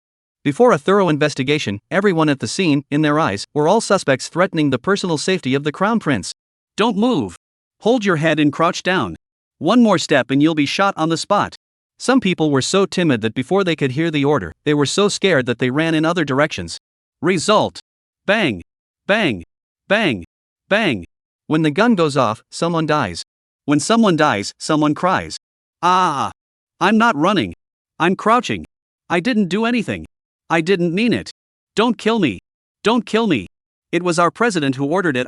Before a thorough investigation, everyone at the scene, in their eyes, were all suspects threatening the personal safety of the crown prince. Don't move. Hold your head and crouch down. One more step and you'll be shot on the spot. Some people were so timid that before they could hear the order, they were so scared that they ran in other directions. Result. Bang. Bang. Bang. Bang. When the gun goes off, someone dies. When someone dies, someone cries. Ah. I'm not running. I'm crouching. I didn't do anything. I didn't mean it. Don't kill me. Don't kill me. It was our president who ordered it.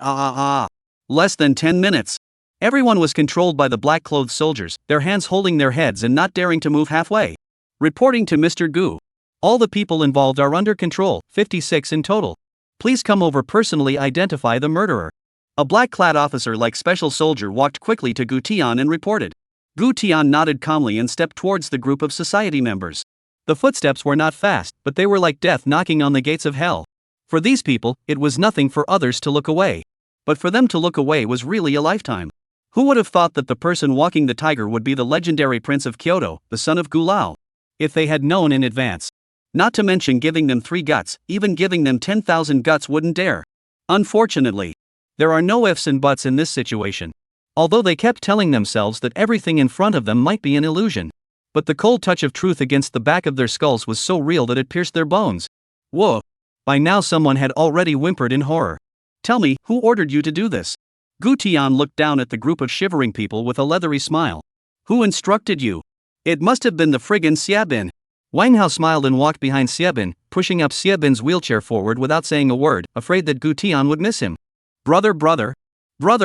Less than 10 minutes. Everyone was controlled by the black-clothed soldiers, their hands holding their heads and not daring to move halfway. Reporting to Mr. Gu. All the people involved are under control, 56 in total. Please come over personally identify the murderer. A black-clad officer like special soldier walked quickly to Gu Tian and reported. Gu Tian nodded calmly and stepped towards the group of society members. The footsteps were not fast, but they were like death knocking on the gates of hell. For these people, it was nothing for others to look away. But for them to look away was really a lifetime. Who would have thought that the person walking the tiger would be the legendary prince of Kyoto, the son of Gulao? If they had known in advance. Not to mention giving them 3 guts, even giving them 10,000 guts wouldn't dare. Unfortunately, there are no ifs and buts in this situation. Although they kept telling themselves that everything in front of them might be an illusion. But the cold touch of truth against the back of their skulls was so real that it pierced their bones. Whoa! By now someone had already whimpered in horror. Tell me, who ordered you to do this? Gu Tian looked down at the group of shivering people with a leathery smile. Who instructed you? It must have been the friggin' Xiaobin. Wang Hao smiled and walked behind Xiaobin, pushing up Xiaobin's wheelchair forward without saying a word, afraid that Gu Tian would miss him. Brother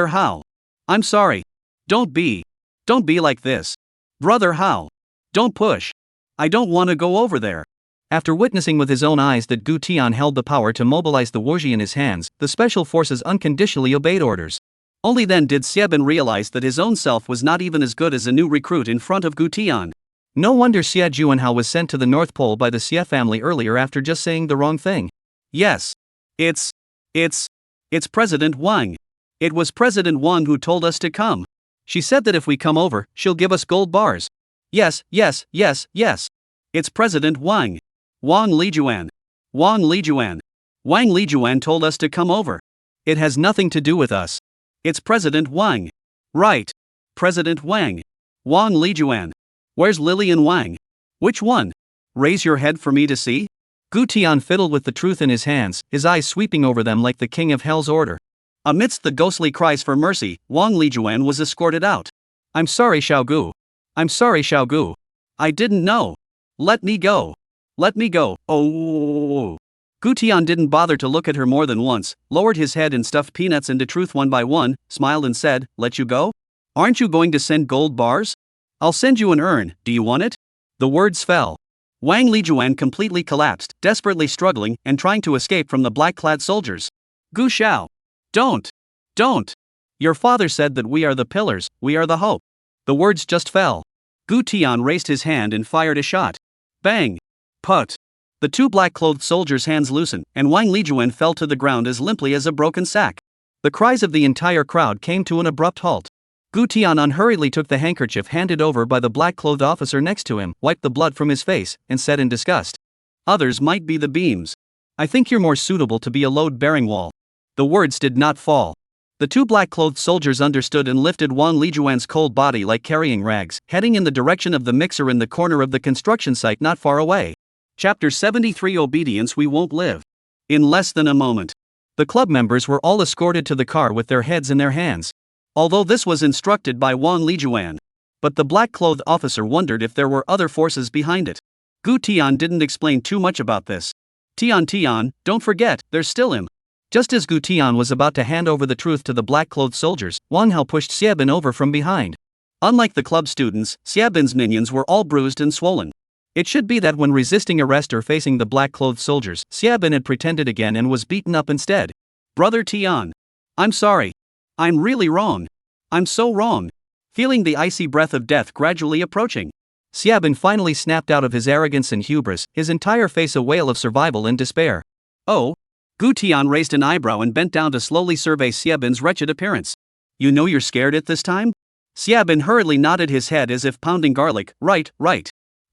Hao. I'm sorry. Don't be like this. Brother Hao. Don't push. I don't want to go over there. After witnessing with his own eyes that Gu Tian held the power to mobilize the Wuji in his hands, the special forces unconditionally obeyed orders. Only then did Xiebin realize that his own self was not even as good as a new recruit in front of Gu Tian. No wonder Xie Juanhao was sent to the North Pole by the Xie family earlier after just saying the wrong thing. Yes. It's President Wang. It was President Wang who told us to come. She said that if we come over, she'll give us gold bars. Yes. It's President Wang. Wang Lijuan. Wang Lijuan told us to come over. It has nothing to do with us. It's President Wang. Right. President Wang. Wang Lijuan. Where's Lilian Wang? Which one? Raise your head for me to see? Gu Tian fiddled with the truth in his hands, his eyes sweeping over them like the king of hell's order. Amidst the ghostly cries for mercy, Wang Lijuan was escorted out. I'm sorry, Xiao Gu. I didn't know. Let me go. Oh. Gu Tian didn't bother to look at her more than once, lowered his head and stuffed peanuts into truth one by one, smiled and said, Let you go? Aren't you going to send gold bars? I'll send you an urn, do you want it? The words fell. Wang Lijuan completely collapsed, desperately struggling and trying to escape from the black-clad soldiers. Gu Xiao. Don't. Your father said that we are the pillars, we are the hope. The words just fell. Gu Tian raised his hand and fired a shot. Bang! Put! The two black-clothed soldiers' hands loosened, and Wang Lijuan fell to the ground as limply as a broken sack. The cries of the entire crowd came to an abrupt halt. Gu Tian unhurriedly took the handkerchief handed over by the black-clothed officer next to him, wiped the blood from his face, and said in disgust, Others might be the beams. I think you're more suitable to be a load-bearing wall. The words did not fall. The two black-clothed soldiers understood and lifted Wang Lijuan's cold body like carrying rags, heading in the direction of the mixer in the corner of the construction site not far away. Chapter 73 Obedience We Won't Live. In less than a moment, the club members were all escorted to the car with their heads in their hands. Although this was instructed by Wang Lijuan. But the black-clothed officer wondered if there were other forces behind it. Gu Tian didn't explain too much about this. Tian, don't forget, there's still him. Just as Gu Tian was about to hand over the truth to the black-clothed soldiers, Wang Hao pushed Xiebin over from behind. Unlike the club students, Xiebin's minions were all bruised and swollen. It should be that when resisting arrest or facing the black-clothed soldiers, Xiebin had pretended again and was beaten up instead. Brother Tian. I'm sorry. I'm really wrong. I'm so wrong. Feeling the icy breath of death gradually approaching, Xiebin finally snapped out of his arrogance and hubris, his entire face a wail of survival and despair. Oh? Gu Tian raised an eyebrow and bent down to slowly survey Xiebin's wretched appearance. You know you're scared at this time? Xiebin hurriedly nodded his head as if pounding garlic. Right.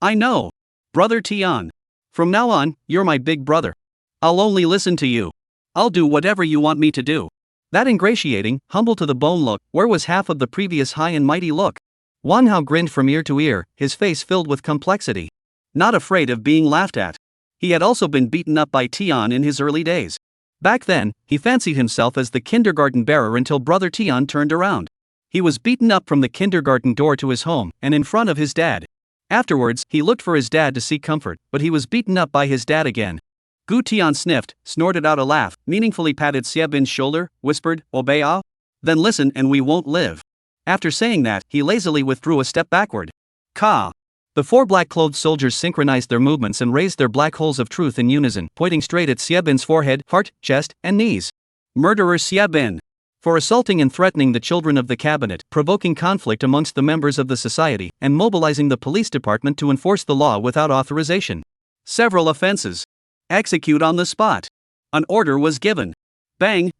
I know. Brother Tian. From now on, you're my big brother. I'll only listen to you. I'll do whatever you want me to do. That ingratiating, humble to the bone look, where was half of the previous high and mighty look? Wang Hao grinned from ear to ear, his face filled with complexity. Not afraid of being laughed at. He had also been beaten up by Tian in his early days. Back then, he fancied himself as the kindergarten bearer until Brother Tian turned around. He was beaten up from the kindergarten door to his home, and in front of his dad. Afterwards, he looked for his dad to seek comfort, but he was beaten up by his dad again. Gu Tian sniffed, snorted out a laugh, meaningfully patted Xiebin's shoulder, whispered, Obey ah? Then listen and we won't live. After saying that, he lazily withdrew a step backward. Ka! The four black-clothed soldiers synchronized their movements and raised their black holes of truth in unison, pointing straight at Xiebin's forehead, heart, chest, and knees. Murderer Xiebin! For assaulting and threatening the children of the cabinet, provoking conflict amongst the members of the society, and mobilizing the police department to enforce the law without authorization. Several offenses. Execute on the spot. An order was given. Bang.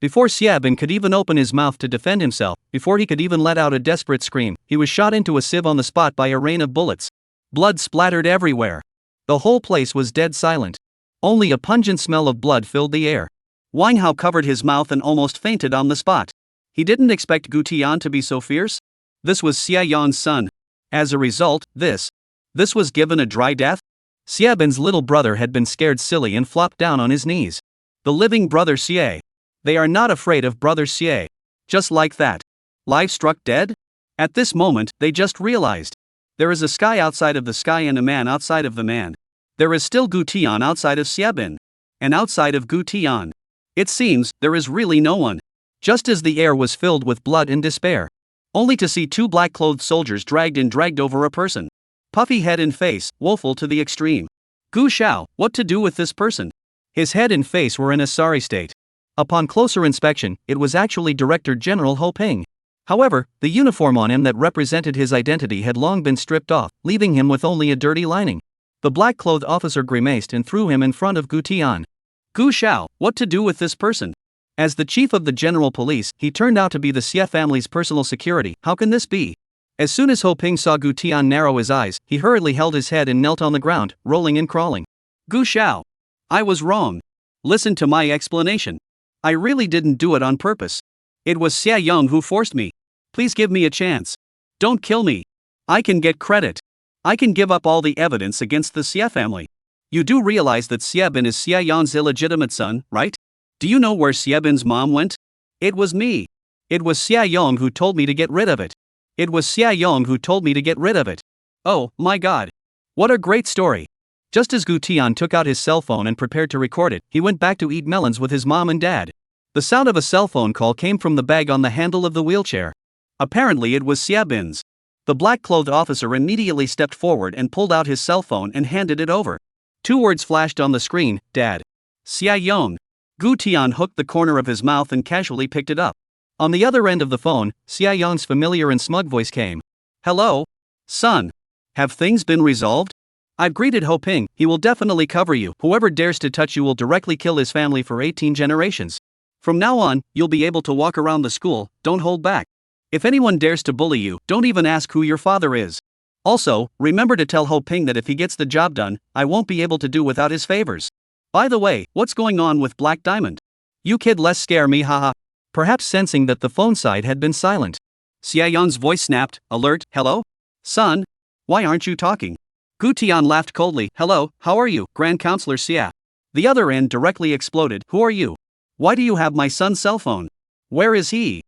Before Xiebin could even open his mouth to defend himself, before he could even let out a desperate scream, he was shot into a sieve on the spot by a rain of bullets. Blood splattered everywhere. The whole place was dead silent. Only a pungent smell of blood filled the air. Wang Hao covered his mouth and almost fainted on the spot. He didn't expect Gu Tian to be so fierce. This was Xie Yan's son. As a result, this was given a dry death? Xiebin's little brother had been scared silly and flopped down on his knees. The living brother Xie. They are not afraid of brother Xie. Just like that. Life struck dead? At this moment, they just realized. There is a sky outside of the sky and a man outside of the man. There is still Gu Tian outside of Xiebin. And outside of Gu Tian. It seems, there is really no one. Just as the air was filled with blood and despair. Only to see two black-clothed soldiers dragged over a person. Puffy head and face, woeful to the extreme. Gu Xiao, what to do with this person? His head and face were in a sorry state. Upon closer inspection, it was actually Director General Ho Ping. However, the uniform on him that represented his identity had long been stripped off, leaving him with only a dirty lining. The black-clothed officer grimaced and threw him in front of Gu Tian. Gu Xiao, what to do with this person? As the chief of the general police, he turned out to be the Xie family's personal security. How can this be? As soon as Ho Ping saw Gu Tian narrow his eyes, he hurriedly held his head and knelt on the ground, rolling and crawling. Gu Xiao, I was wrong. Listen to my explanation. I really didn't do it on purpose. It was Xie Yong who forced me. Please give me a chance. Don't kill me. I can get credit. I can give up all the evidence against the Xie family. You do realize that Xie Bin is Xie Yong's illegitimate son, right? Do you know where Xie Bin's mom went? It was me. It was Xie Yong who told me to get rid of it. It was Xie Yong who told me to get rid of it. Oh, my God. What a great story. Just as Gu Tian took out his cell phone and prepared to record it, he went back to eat melons with his mom and dad. The sound of a cell phone call came from the bag on the handle of the wheelchair. Apparently it was Xie Bin's. The black-clothed officer immediately stepped forward and pulled out his cell phone and handed it over. 2 words flashed on the screen, Dad. Xie Yong. Gu Tian hooked the corner of his mouth and casually picked it up. On the other end of the phone, Xie Yong's familiar and smug voice came. Hello? Son. Have things been resolved? I've greeted Ho Ping, he will definitely cover you. Whoever dares to touch you will directly kill his family for 18 generations. From now on, you'll be able to walk around the school, don't hold back. If anyone dares to bully you, don't even ask who your father is. Also, remember to tell Ho Ping that if he gets the job done, I won't be able to do without his favors. By the way, what's going on with Black Diamond? You kid less scare me haha. Perhaps sensing that the phone side had been silent, Xie Yong's voice snapped, alert, hello? Son? Why aren't you talking? Gu Tian laughed coldly, hello, how are you, Grand Counselor Xie? The other end directly exploded, who are you? Why do you have my son's cell phone? Where is he?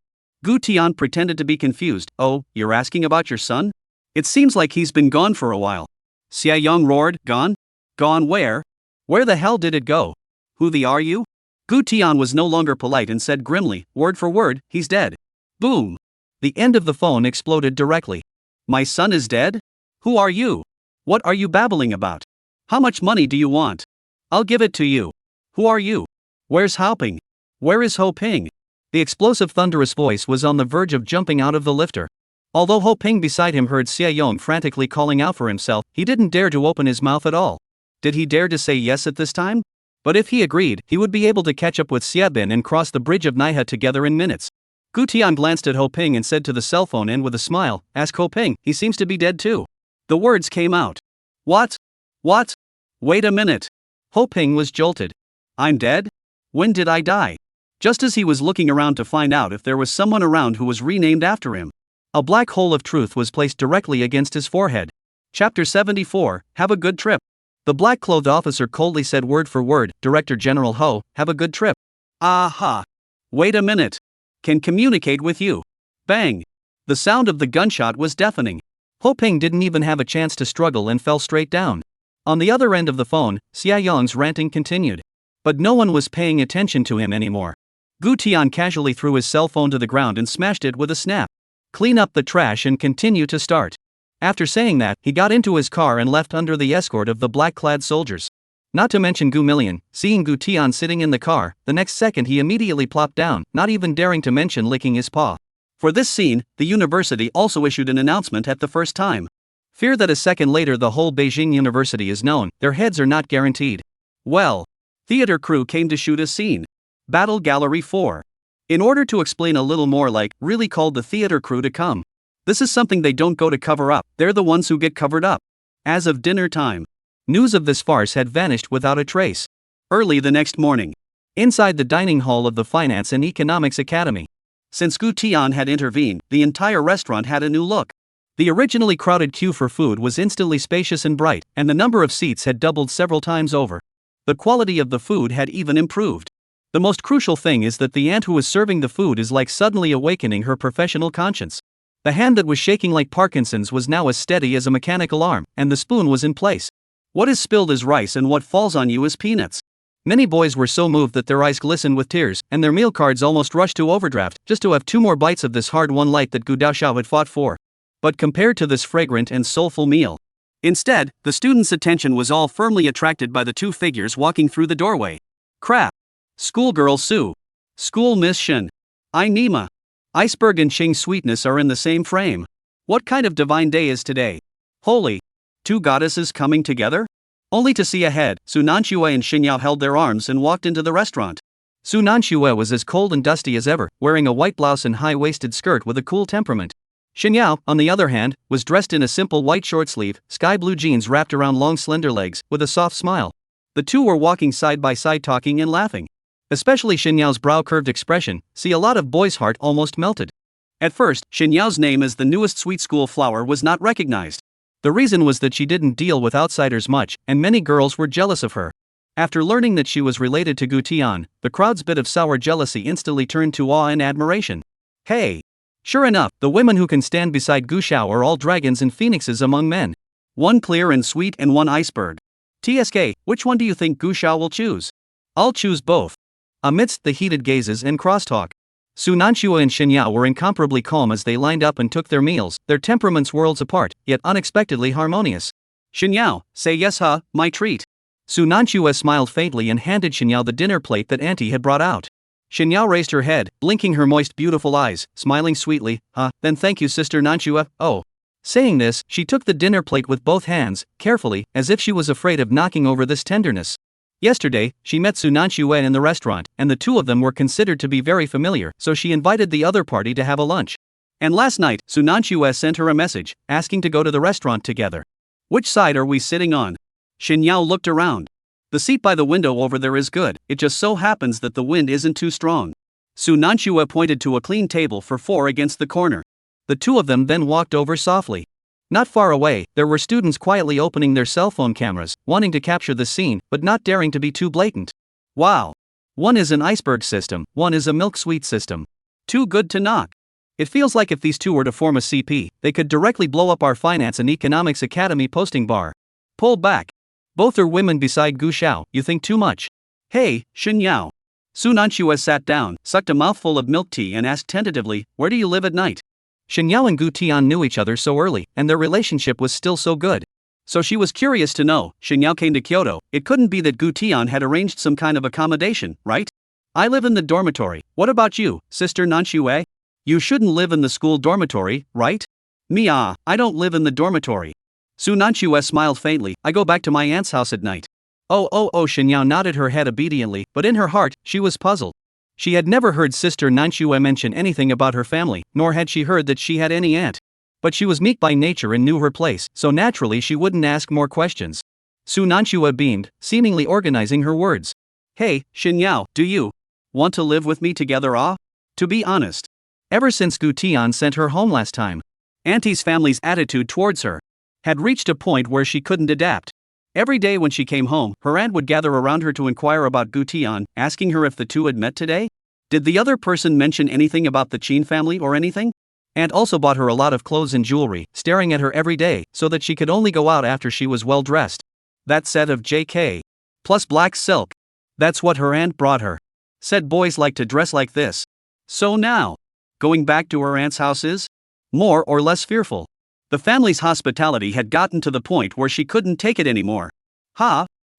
Gu Tian pretended to be confused, oh, you're asking about your son? It seems like he's been gone for a while. Xie Yong roared, gone? Gone where? Where the hell did it go? Who the are you? Gu Tian was no longer polite and said grimly, word for word, he's dead. Boom. The end of the phone exploded directly. My son is dead? Who are you? What are you babbling about? How much money do you want? I'll give it to you. Who are you? Where's Ho Ping? Where is Ho Ping? The explosive thunderous voice was on the verge of jumping out of the lifter. Although Ho Ping beside him heard Xie Yong frantically calling out for himself, he didn't dare to open his mouth at all. Did he dare to say yes at this time? But if he agreed, he would be able to catch up with Xie Bin and cross the bridge of Naiha together in minutes. Gu Tian glanced at Ho Ping and said to the cell phone end with a smile, ask Ho Ping, he seems to be dead too. The words came out. What? What? Wait a minute. Ho Ping was jolted. I'm dead? When did I die? Just as he was looking around to find out if there was someone around who was renamed after him, a black hole of truth was placed directly against his forehead. Chapter 74, Have a good trip. The black-clothed officer coldly said word for word, Director General Ho, have a good trip. Aha. Wait a minute. Can communicate with you. Bang. The sound of the gunshot was deafening. Ho Ping didn't even have a chance to struggle and fell straight down. On the other end of the phone, Xie Yong's ranting continued. But no one was paying attention to him anymore. Gu Tian casually threw his cell phone to the ground and smashed it with a snap. Clean up the trash and continue to start. After saying that, he got into his car and left under the escort of the black-clad soldiers. Not to mention Gu Million, seeing Gu Tian sitting in the car, the next second he immediately plopped down, not even daring to mention licking his paw. For this scene, the university also issued an announcement at the first time. Fear that a second later the whole Beijing University is known, their heads are not guaranteed. Well, theater crew came to shoot a scene. Battle Gallery 4. In order to explain a little more really called the theater crew to come. This is something they don't go to cover up, they're the ones who get covered up. As of dinner time, news of this farce had vanished without a trace. Early the next morning, inside the dining hall of the Finance and Economics Academy. Since Gu Tian had intervened, the entire restaurant had a new look. The originally crowded queue for food was instantly spacious and bright, and the number of seats had doubled several times over. The quality of the food had even improved. The most crucial thing is that the aunt who was serving the food is like suddenly awakening her professional conscience. The hand that was shaking like Parkinson's was now as steady as a mechanical arm, and the spoon was in place. What is spilled is rice and what falls on you is peanuts. Many boys were so moved that their eyes glistened with tears, and their meal cards almost rushed to overdraft, just to have 2 more bites of this hard-won light that Gu Daoxiao had fought for. But compared to this fragrant and soulful meal, Instead, the students' attention was all firmly attracted by the two figures walking through the doorway. Crap. Schoolgirl Sue. School Miss Shin. I Nima. Iceberg and Ching Sweetness are in the same frame. What kind of divine day is today? Holy. Two goddesses coming together? Only to see ahead, Su Nanxue and Xinyao held their arms and walked into the restaurant. Su Nanxue was as cold and dusty as ever, wearing a white blouse and high-waisted skirt with a cool temperament. Xinyao, on the other hand, was dressed in a simple white short-sleeve, sky-blue jeans wrapped around long slender legs, with a soft smile. The two were walking side by side talking and laughing. Especially Xinyao's brow-curved expression, see a lot of boys' heart almost melted. At first, Xinyao's name as the newest sweet school flower was not recognized. The reason was that she didn't deal with outsiders much, and many girls were jealous of her. After learning that she was related to Gu Tian, the crowd's bit of sour jealousy instantly turned to awe and admiration. Hey! Sure enough, the women who can stand beside Gu Xiao are all dragons and phoenixes among men. One clear and sweet and one iceberg. TSK, which one do you think Gu Xiao will choose? I'll choose both. Amidst the heated gazes and crosstalk, Su Nanxue and Xinyao were incomparably calm as they lined up and took their meals, their temperaments worlds apart, yet unexpectedly harmonious. Xinyao, say yes huh, my treat. Su Nanxue smiled faintly and handed Xinyao the dinner plate that Auntie had brought out. Xinyao raised her head, blinking her moist beautiful eyes, smiling sweetly, then thank you Sister Nanxue, oh. Saying this, she took the dinner plate with both hands, carefully, as if she was afraid of knocking over this tenderness. Yesterday, she met Su Nanxue in the restaurant, and the two of them were considered to be very familiar, so she invited the other party to have a lunch. And last night, Su Nanxue sent her a message, asking to go to the restaurant together. Which side are we sitting on? Xinyao looked around. The seat by the window over there is good, it just so happens that the wind isn't too strong. Su Nanxue pointed to a clean table for four against the corner. The two of them then walked over softly. Not far away, there were students quietly opening their cell phone cameras, wanting to capture the scene, but not daring to be too blatant. Wow! One is an iceberg system, one is a milk sweet system. Too good to knock. It feels like if these two were to form a CP, they could directly blow up our Finance and Economics Academy posting bar. Pull back. Both are women beside Gu Xiao, you think too much. Hey, Xinyao. Su Nanxue sat down, sucked a mouthful of milk tea and asked tentatively, where do you live at night? Xinyao and Gu Tian knew each other so early, and their relationship was still so good. So she was curious to know, Xinyao came to Kyoto, it couldn't be that Gu Tian had arranged some kind of accommodation, right? I live in the dormitory, what about you, Sister Nanxue? You shouldn't live in the school dormitory, right? Me I don't live in the dormitory. Su Nanxue smiled faintly, I go back to my aunt's house at night. Oh Xinyao nodded her head obediently, but in her heart, she was puzzled. She had never heard Sister Nanxue mention anything about her family, nor had she heard that she had any aunt. But she was meek by nature and knew her place, so naturally she wouldn't ask more questions. Su Nanxue beamed, seemingly organizing her words. Hey, Xinyao, do you want to live with me together To be honest. Ever since Gu Tian sent her home last time, Auntie's family's attitude towards her had reached a point where she couldn't adapt. Every day when she came home, her aunt would gather around her to inquire about Gu Tian, asking her if the two had met today. Did the other person mention anything about the Qin family or anything? Aunt also bought her a lot of clothes and jewelry, staring at her every day, so that she could only go out after she was well dressed. That set of JK. Plus black silk. That's what her aunt brought her. Said boys like to dress like this. So now, going back to her aunt's house is more or less fearful. The family's hospitality had gotten to the point where she couldn't take it anymore.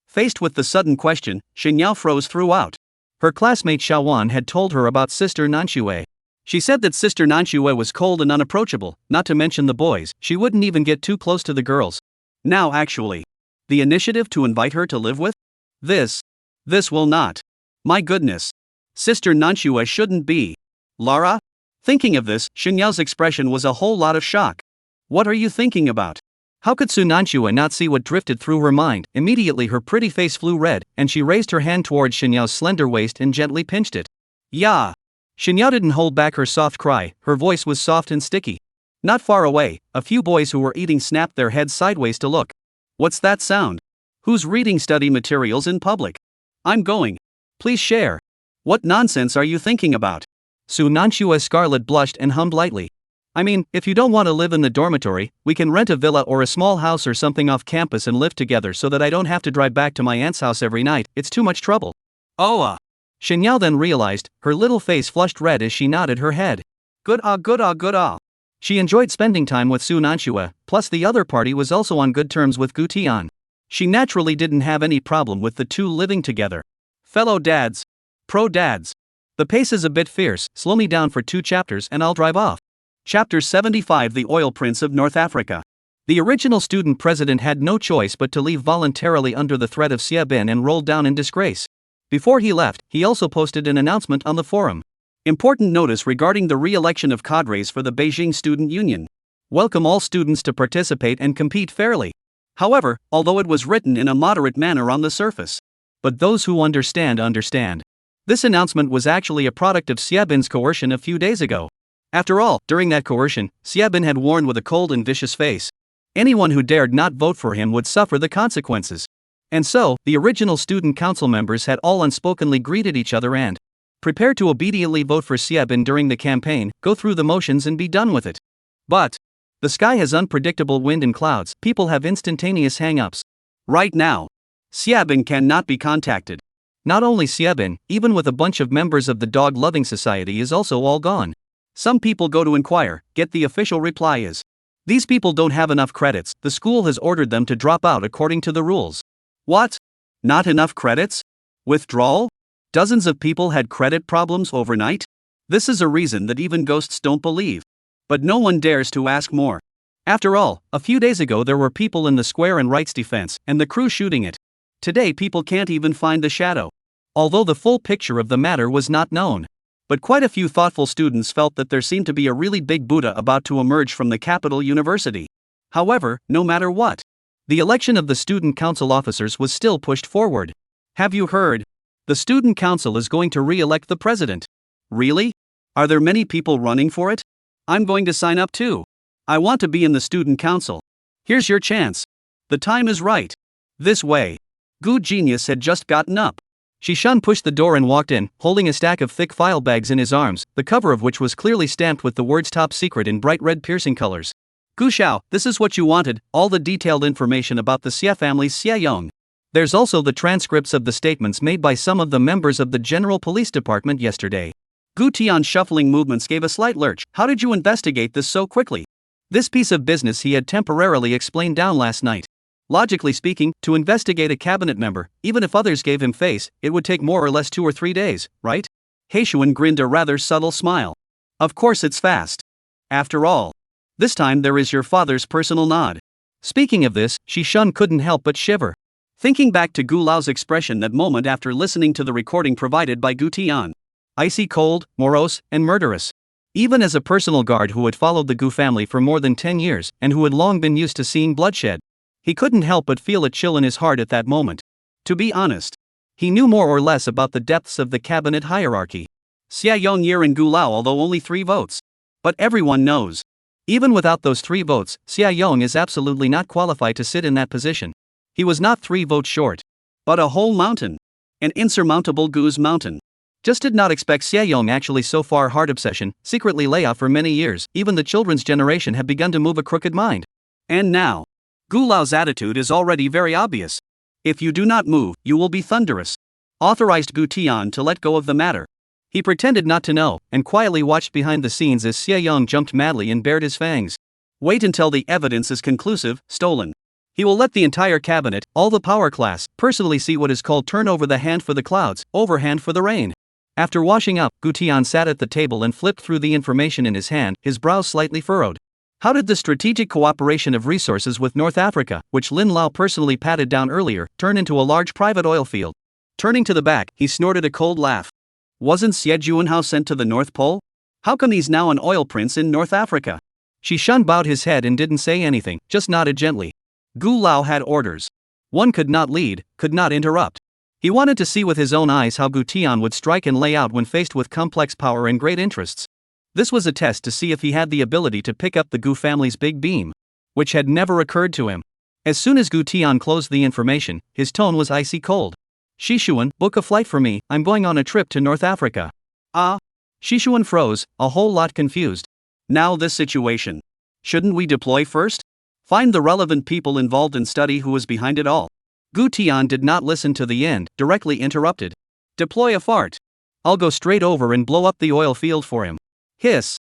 Faced with the sudden question, Xinyao froze throughout. Her classmate Xiaowan had told her about Sister Nanxue. She said that Sister Nanxue was cold and unapproachable, not to mention the boys, she wouldn't even get too close to the girls. Now actually, the initiative to invite her to live with? This will not. My goodness. Sister Nanxue shouldn't be. Lara? Thinking of this, Xinyao's expression was a whole lot of shock. What are you thinking about? How could Su Nanxue not see what drifted through her mind? Immediately her pretty face flew red, and she raised her hand towards Xinyao's slender waist and gently pinched it. Yeah. Xinyao didn't hold back her soft cry, her voice was soft and sticky. Not far away, a few boys who were eating snapped their heads sideways to look. What's that sound? Who's reading study materials in public? I'm going. Please share. What nonsense are you thinking about? Su Nanxue scarlet blushed and hummed lightly. I mean, if you don't want to live in the dormitory, we can rent a villa or a small house or something off campus and live together so that I don't have to drive back to my aunt's house every night, it's too much trouble. Xinyao then realized, her little face flushed red as she nodded her head. Good. She enjoyed spending time with Su Nanxue, plus the other party was also on good terms with Gu Tian. She naturally didn't have any problem with the two living together. Fellow dads. Pro dads. The pace is a bit fierce, slow me down for 2 chapters and I'll drive off. Chapter 75 The Oil Prince of North Africa. The original student president had no choice but to leave voluntarily under the threat of Xiebin and rolled down in disgrace. Before he left, he also posted an announcement on the forum. Important notice regarding the re-election of cadres for the Beijing Student Union. Welcome all students to participate and compete fairly. However, although it was written in a moderate manner on the surface. But those who understand. This announcement was actually a product of Xiebin's coercion a few days ago. After all, during that coercion, Xiebin had warned with a cold and vicious face. Anyone who dared not vote for him would suffer the consequences. And so, the original student council members had all unspokenly greeted each other and prepared to obediently vote for Xiebin during the campaign, go through the motions and be done with it. But the sky has unpredictable wind and clouds, people have instantaneous hang-ups. Right now, Xiebin cannot be contacted. Not only Xiebin, even with a bunch of members of the dog-loving society is also all gone. Some people go to inquire, get the official reply is, these people don't have enough credits, the school has ordered them to drop out according to the rules. What? Not enough credits? Withdrawal? Dozens of people had credit problems overnight? This is a reason that even ghosts don't believe. But no one dares to ask more. After all, a few days ago there were people in the square and rights defense, and the crew shooting it. Today people can't even find the shadow. Although the full picture of the matter was not known. But quite a few thoughtful students felt that there seemed to be a really big Buddha about to emerge from the capital university. However, no matter what, the election of the student council officers was still pushed forward. Have you heard? The student council is going to re-elect the president. Really? Are there many people running for it? I'm going to sign up too. I want to be in the student council. Here's your chance. The time is right. This way. Gu Genius had just gotten up. Shishan pushed the door and walked in, holding a stack of thick file bags in his arms, the cover of which was clearly stamped with the words Top Secret in bright red piercing colors. Gu Xiao, this is what you wanted, all the detailed information about the Xie family's Xie Yong. There's also the transcripts of the statements made by some of the members of the General Police Department yesterday. Gu Tian's shuffling movements gave a slight lurch. How did you investigate this so quickly? This piece of business he had temporarily explained down last night. Logically speaking, to investigate a cabinet member, even if others gave him face, it would take more or less 2 or 3 days, right? Heishuan grinned a rather subtle smile. Of course it's fast. After all, this time there is your father's personal nod. Speaking of this, Shishan couldn't help but shiver. Thinking back to Gu Lao's expression that moment after listening to the recording provided by Gu Tian. Icy cold, morose, and murderous. Even as a personal guard who had followed the Gu family for more than 10 years, and who had long been used to seeing bloodshed, he couldn't help but feel a chill in his heart at that moment. To be honest, he knew more or less about the depths of the cabinet hierarchy. Xia Yongyi and Gu Lao, although only 3 votes. But everyone knows. Even without those 3 votes, Xia Yong is absolutely not qualified to sit in that position. He was not 3 votes short. But a whole mountain. An insurmountable Gu's mountain. Just did not expect Xia Yong actually so far hard obsession, secretly lay off for many years, even the children's generation have begun to move a crooked mind. And now, Gu Lao's attitude is already very obvious. If you do not move, you will be thunderous. Authorized Gu Tian to let go of the matter. He pretended not to know, and quietly watched behind the scenes as Xie Yong jumped madly and bared his fangs. Wait until the evidence is conclusive, stolen. He will let the entire cabinet, all the power class, personally see what is called turn over the hand for the clouds, overhand for the rain. After washing up, Gu Tian sat at the table and flipped through the information in his hand, his brows slightly furrowed. How did the strategic cooperation of resources with North Africa, which Lin Lao personally patted down earlier, turn into a large private oil field? Turning to the back, he snorted a cold laugh. Wasn't Xie Juanhao sent to the North Pole? How come he's now an oil prince in North Africa? Shishan bowed his head and didn't say anything, just nodded gently. Gu Lao had orders. One could not lead, could not interrupt. He wanted to see with his own eyes how Gu Tian would strike and lay out when faced with complex power and great interests. This was a test to see if he had the ability to pick up the Gu family's big beam, which had never occurred to him. As soon as Gu Tian closed the information, his tone was icy cold. Shishuan, book a flight for me, I'm going on a trip to North Africa. Ah? Shishuan froze, a whole lot confused. Now this situation. Shouldn't we deploy first? Find the relevant people involved and study who was behind it all. Gu Tian did not listen to the end, directly interrupted. Deploy a fart. I'll go straight over and blow up the oil field for him. Hiss.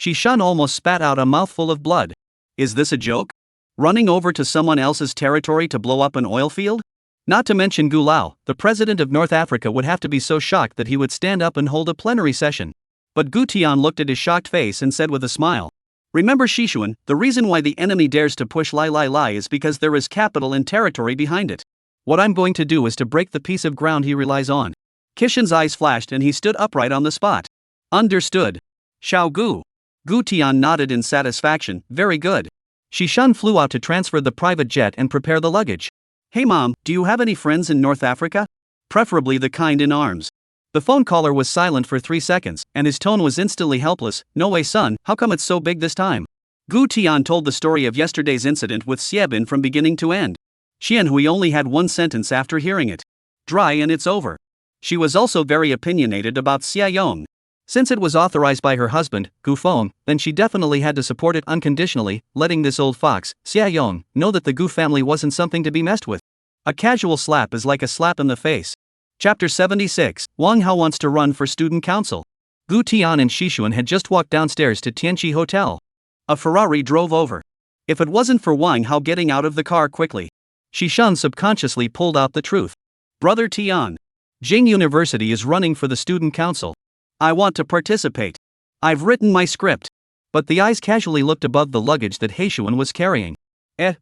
Shun almost spat out a mouthful of blood. Is this a joke? Running over to someone else's territory to blow up an oil field? Not to mention Gu Lao, the president of North Africa, would have to be so shocked that he would stand up and hold a plenary session. But Gu Tian looked at his shocked face and said with a smile, "Remember Shishuan, the reason why the enemy dares to push Lai is because there is capital and territory behind it. What I'm going to do is to break the piece of ground he relies on." Kishan's eyes flashed and he stood upright on the spot. Understood. Xiao Gu. Gu Tian nodded in satisfaction. Very good. Shun flew out to transfer the private jet and prepare the luggage. Hey mom, do you have any friends in North Africa? Preferably the kind in arms. The phone caller was silent for 3 seconds, and his tone was instantly helpless. No way son, how come it's so big this time? Gu Tian told the story of yesterday's incident with Xiebin from beginning to end. Xianhui only had one sentence after hearing it. Dry and it's over. She was also very opinionated about Xia Yong. Since it was authorized by her husband, Gu Feng, then she definitely had to support it unconditionally, letting this old fox, Xia Yong, know that the Gu family wasn't something to be messed with. A casual slap is like a slap in the face. Chapter 76, Wang Hao wants to run for student council. Gu Tian and Shishuan had just walked downstairs to Tianqi Hotel. A Ferrari drove over. If it wasn't for Wang Hao getting out of the car quickly, Shun subconsciously pulled out the truth. Brother Tian. Jing University is running for the student council. I want to participate. I've written my script. But the eyes casually looked above the luggage that Heishuan was carrying.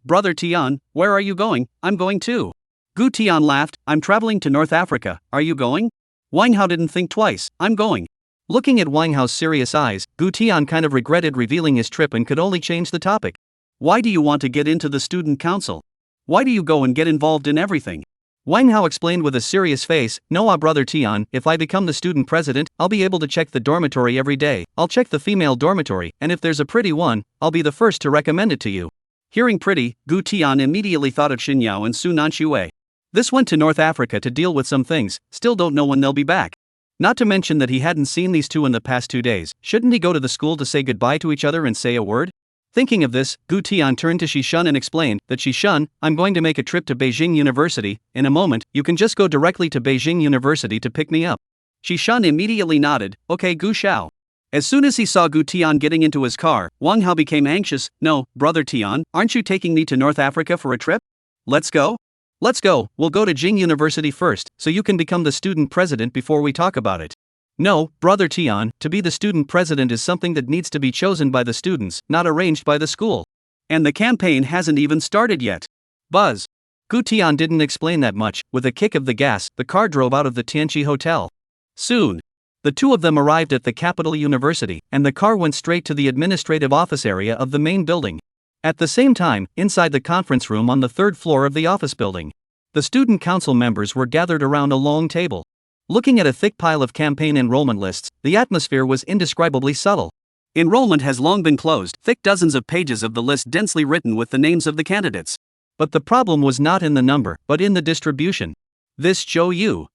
Brother Tian, where are you going? I'm going too. Gu Tian laughed. I'm traveling to North Africa. Are you going? Wang Hao didn't think twice. I'm going. Looking at Wang Hao's serious eyes, Gu Tian kind of regretted revealing his trip and could only change the topic. Why do you want to get into the student council? Why do you go and get involved in everything? Wang Hao explained with a serious face, "No, brother Tian, if I become the student president, I'll be able to check the dormitory every day. I'll check the female dormitory, and if there's a pretty one, I'll be the first to recommend it to you." Hearing pretty, Gu Tian immediately thought of Xinyao and Su Nanshui. This went to North Africa to deal with some things, still don't know when they'll be back. Not to mention that he hadn't seen these two in the past 2 days. Shouldn't he go to the school to say goodbye to each other and say a word? Thinking of this, Gu Tian turned to Shun and explained that Shun, I'm going to make a trip to Beijing University. In a moment, you can just go directly to Beijing University to pick me up. Shun immediately nodded. Okay, Gu Xiao. As soon as he saw Gu Tian getting into his car, Wang Hao became anxious. No, brother Tian, aren't you taking me to North Africa for a trip? Let's go. Let's go. We'll go to Jing University first, so you can become the student president before we talk about it. No, brother Tian, to be the student president is something that needs to be chosen by the students, not arranged by the school. And the campaign hasn't even started yet. Buzz. Gu Tian didn't explain that much. With a kick of the gas, the car drove out of the Tianqi Hotel. Soon, the two of them arrived at the capital university, and the car went straight to the administrative office area of the main building. At the same time, inside the conference room on the 3rd floor of the office building, the student council members were gathered around a long table. Looking at a thick pile of campaign enrollment lists, the atmosphere was indescribably subtle. Enrollment has long been closed, thick dozens of pages of the list densely written with the names of the candidates. But the problem was not in the number, but in the distribution. This Zhou Yu.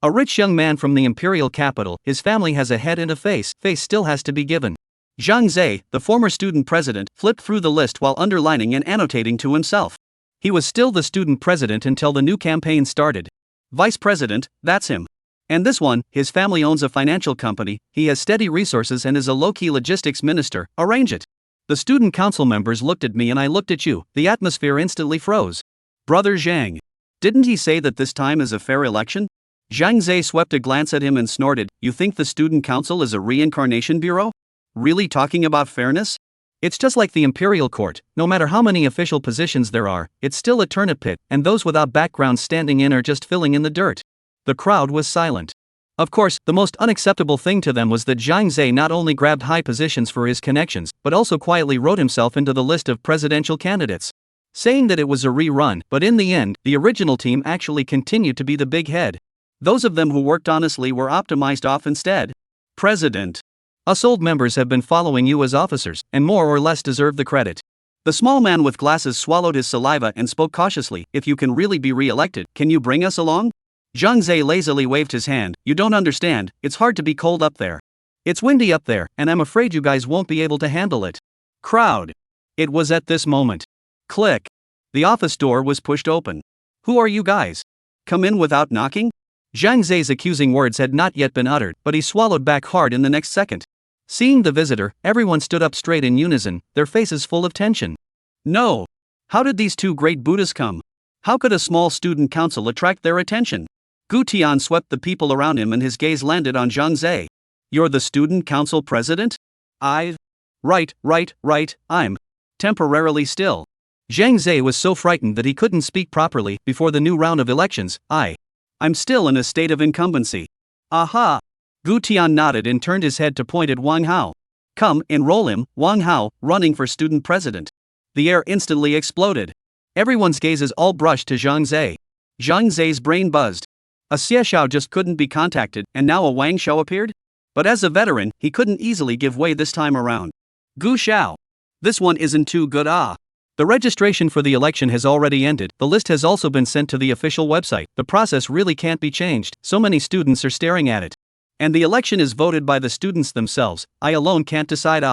A rich young man from the imperial capital, his family has a head and a face still has to be given. Zhang Zhe, the former student president, flipped through the list while underlining and annotating to himself. He was still the student president until the new campaign started. Vice president, that's him. And this one, his family owns a financial company, he has steady resources and is a low-key logistics minister, arrange it. The student council members looked at me and I looked at you, the atmosphere instantly froze. Brother Zhang. Didn't he say that this time is a fair election? Zhang Zhe swept a glance at him and snorted, you think the student council is a reincarnation bureau? Really talking about fairness? It's just like the imperial court, no matter how many official positions there are, it's still a turnip pit, and those without backgrounds standing in are just filling in the dirt. The crowd was silent. Of course, the most unacceptable thing to them was that Zhang Zhe not only grabbed high positions for his connections, but also quietly wrote himself into the list of presidential candidates. Saying that it was a rerun, but in the end, the original team actually continued to be the big head. Those of them who worked honestly were optimized off instead. President. Us old members have been following you as officers, and more or less deserve the credit. The small man with glasses swallowed his saliva and spoke cautiously, if you can really be re-elected, can you bring us along? Zhang Zhe lazily waved his hand, you don't understand, it's hard to be cold up there. It's windy up there, and I'm afraid you guys won't be able to handle it. Crowd. It was at this moment. Click. The office door was pushed open. Who are you guys? Come in without knocking? Zhang Zhe's accusing words had not yet been uttered, but he swallowed back hard in the next second. Seeing the visitor, everyone stood up straight in unison, their faces full of tension. No! How did these two great Buddhas come? How could a small student council attract their attention? Gu Tian swept the people around him and his gaze landed on Zhang Zhe. You're the student council president? Right, I'm temporarily still. Zhang Zhe was so frightened that he couldn't speak properly before the new round of elections. I'm still in a state of incumbency. Aha! Gu Tian nodded and turned his head to point at Wang Hao. Come, enroll him, Wang Hao, running for student president. The air instantly exploded. Everyone's gazes all brushed to Zhang Zhe. Zhang Zhe's brain buzzed. A Xie Xiao just couldn't be contacted, and now a Wang Shao appeared? But as a veteran, he couldn't easily give way this time around. Gu Xiao. This one isn't too good. The registration for the election has already ended. The list has also been sent to the official website. The process really can't be changed, so many students are staring at it. And the election is voted by the students themselves. I alone can't decide.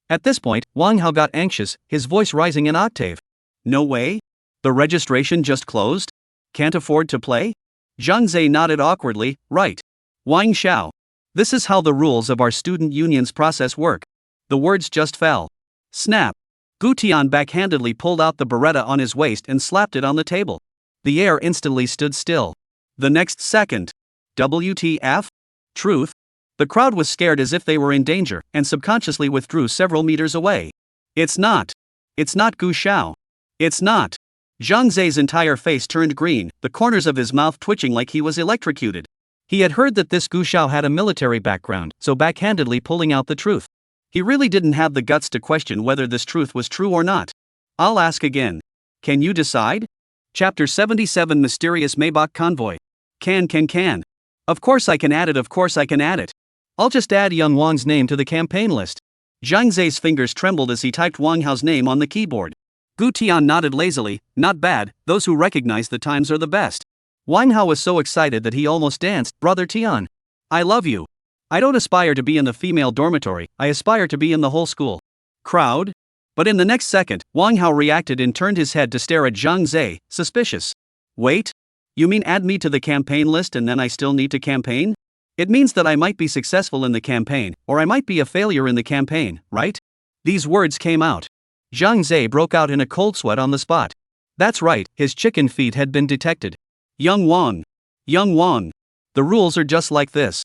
At this point, Wang Hao got anxious, his voice rising an octave. No way? The registration just closed? Can't afford to play? Zhang Zhe nodded awkwardly. Right. Wang Xiao. This is how the rules of our student union's process work. The words just fell. Snap. Gu Tian backhandedly pulled out the beretta on his waist and slapped it on the table. The air instantly stood still. The next second. WTF? Truth? The crowd was scared as if they were in danger, and subconsciously withdrew several meters away. It's not Gu Xiao. It's not. Zhang Zhe's entire face turned green, the corners of his mouth twitching like he was electrocuted. He had heard that this Gu Xiao had a military background, so backhandedly pulling out the truth. He really didn't have the guts to question whether this truth was true or not. I'll ask again. Can you decide? Chapter 77 Mysterious Maybach Convoy. Can. Of course I can add it. I'll just add young Wang's name to the campaign list. Zhang Zhe's fingers trembled as he typed Wang Hao's name on the keyboard. Gu Tian nodded lazily. Not bad, those who recognize the times are the best. Wang Hao was so excited that he almost danced. Brother Tian. I love you. I don't aspire to be in the female dormitory, I aspire to be in the whole school. Crowd? But in the next second, Wang Hao reacted and turned his head to stare at Zhang Zhe, suspicious. Wait? You mean add me to the campaign list and then I still need to campaign? It means that I might be successful in the campaign, or I might be a failure in the campaign, right? These words came out. Zhang Zhe broke out in a cold sweat on the spot. That's right, his chicken feet had been detected. Young Wang. The rules are just like this.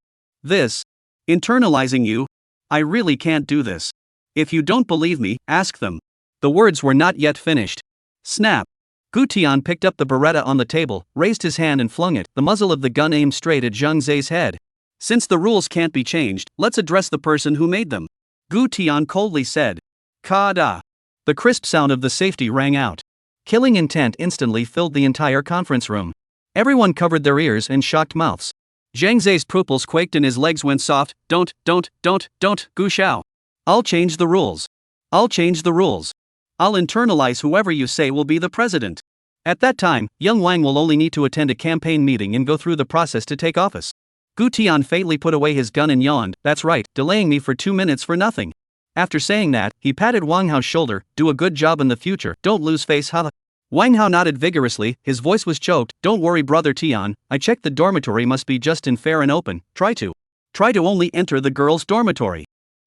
Internalizing you? I really can't do this. If you don't believe me, ask them. The words were not yet finished. Snap. Gu Tian picked up the beretta on the table, raised his hand and flung it, the muzzle of the gun aimed straight at Zhang Zhe's head. Since the rules can't be changed, let's address the person who made them. Gu Tian coldly said. Kada. The crisp sound of the safety rang out. Killing intent instantly filled the entire conference room. Everyone covered their ears and shocked mouths. Zhang Zhe's pupils quaked and his legs went soft. Don't, Gu Xiao. I'll change the rules. I'll internalize whoever you say will be the president. At that time, young Wang will only need to attend a campaign meeting and go through the process to take office. Gu Tian faintly put away his gun and yawned. That's right, delaying me for 2 minutes for nothing. After saying that, he patted Wang Hao's shoulder. Do a good job in the future, don't lose face. Wang Hao nodded vigorously, his voice was choked. Don't worry brother Tian, I checked the dormitory must be just in fair and open. Try to only enter the girls' dormitory.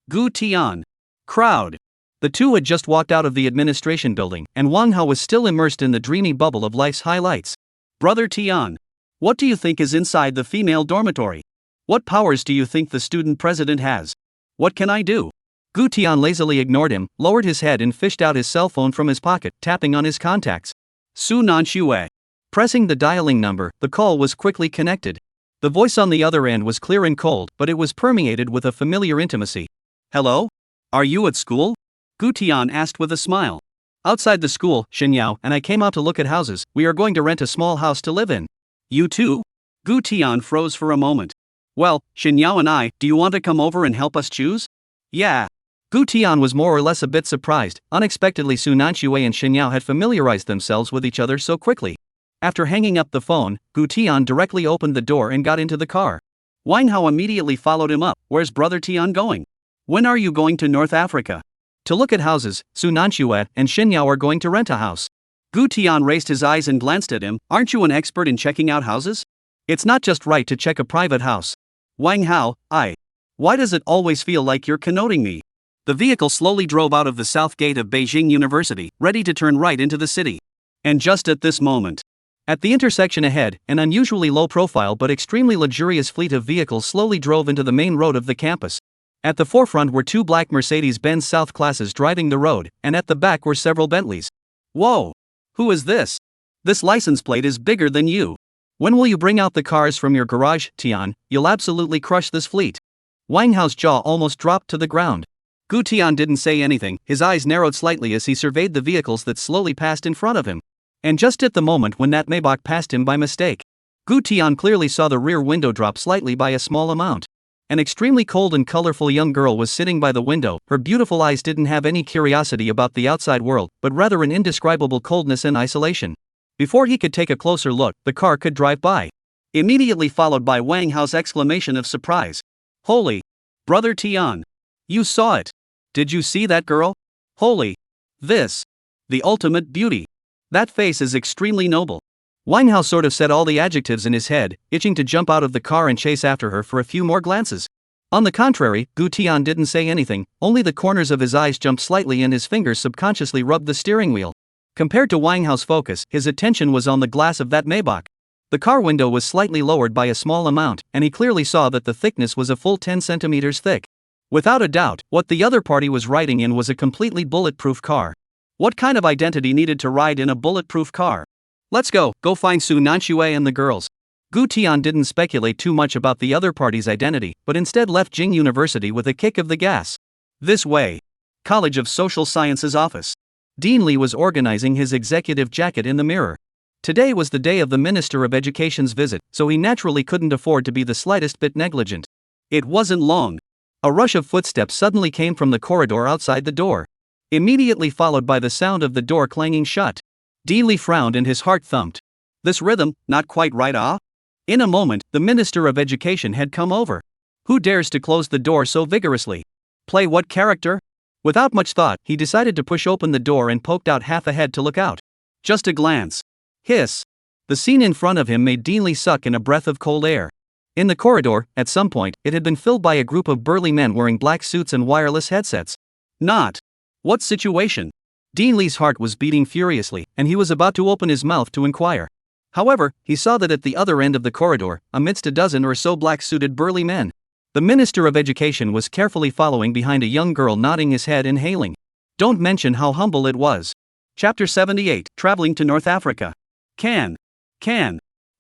Gu Tian. Crowd. The two had just walked out of the administration building, and Wang Hao was still immersed in the dreamy bubble of life's highlights. Brother Tian. What do you think is inside the female dormitory? What powers do you think the student president has? What can I do? Gu Tian lazily ignored him, lowered his head and fished out his cell phone from his pocket, tapping on his contacts. Su Nanxue. Pressing the dialing number, the call was quickly connected. The voice on the other end was clear and cold, but it was permeated with a familiar intimacy. Hello? Are you at school? Gu Tian asked with a smile. Outside the school, Qiao and I came out to look at houses. We are going to rent a small house to live in. You too? Gu Tian froze for a moment. Well, Qiao and I, do you want to come over and help us choose? Yeah. Gu Tian was more or less a bit surprised. Unexpectedly Su Nanxue and Qiao had familiarized themselves with each other so quickly. After hanging up the phone, Gu Tian directly opened the door and got into the car. Wang Hao immediately followed him up. Where's brother Tian going? When are you going to North Africa? To look at houses. Su Nanxue and Qiao are going to rent a house. Gu Tian raised his eyes and glanced at him. Aren't you an expert in checking out houses? It's not just right to check a private house. Wang Hao, Why does it always feel like you're connoting me? The vehicle slowly drove out of the south gate of Beijing University, ready to turn right into the city. And just at this moment, at the intersection ahead, an unusually low-profile but extremely luxurious fleet of vehicles slowly drove into the main road of the campus. At the forefront were two black Mercedes-Benz South classes driving the road, and at the back were several Bentleys. Whoa! Who is this? This license plate is bigger than you. When will you bring out the cars from your garage, Tian? You'll absolutely crush this fleet. Wang Hao's jaw almost dropped to the ground. Gu Tian didn't say anything, his eyes narrowed slightly as he surveyed the vehicles that slowly passed in front of him. And just at the moment when that Maybach passed him by mistake, Gu Tian clearly saw the rear window drop slightly by a small amount. An extremely cold and colorful young girl was sitting by the window. Her beautiful eyes didn't have any curiosity about the outside world, but rather an indescribable coldness and isolation. Before he could take a closer look, the car could drive by, immediately followed by Wang Hao's exclamation of surprise. Holy! Brother Tian! You saw it! Did you see that girl? Holy! This! The ultimate beauty! That face is extremely noble. Wang Hao sort of said all the adjectives in his head, itching to jump out of the car and chase after her for a few more glances. On the contrary, Gu Tian didn't say anything, only the corners of his eyes jumped slightly and his fingers subconsciously rubbed the steering wheel. Compared to Wang Hao's focus, his attention was on the glass of that Maybach. The car window was slightly lowered by a small amount, and he clearly saw that the thickness was a full 10 centimeters thick. Without a doubt, what the other party was riding in was a completely bulletproof car. What kind of identity needed to ride in a bulletproof car? Let's go find Su Nanxue and the girls. Gu Tian didn't speculate too much about the other party's identity, but instead left Jing University with a kick of the gas. This way. College of Social Sciences office. Dean Li was organizing his executive jacket in the mirror. Today was the day of the Minister of Education's visit, so he naturally couldn't afford to be the slightest bit negligent. It wasn't long. A rush of footsteps suddenly came from the corridor outside the door, immediately followed by the sound of the door clanging shut. Dean Li frowned and his heart thumped. This rhythm, not quite right, ah? In a moment, the Minister of Education had come over. Who dares to close the door so vigorously? Play what character? Without much thought, he decided to push open the door and poked out half a head to look out. Just a glance. Hiss. The scene in front of him made Dean Li suck in a breath of cold air. In the corridor, at some point, it had been filled by a group of burly men wearing black suits and wireless headsets. Not. What situation? Dean Li's heart was beating furiously, and he was about to open his mouth to inquire. However, he saw that at the other end of the corridor, amidst a dozen or so black-suited burly men, the Minister of Education was carefully following behind a young girl, nodding his head and hailing. Don't mention how humble it was. Chapter 78, Traveling to North Africa. Can.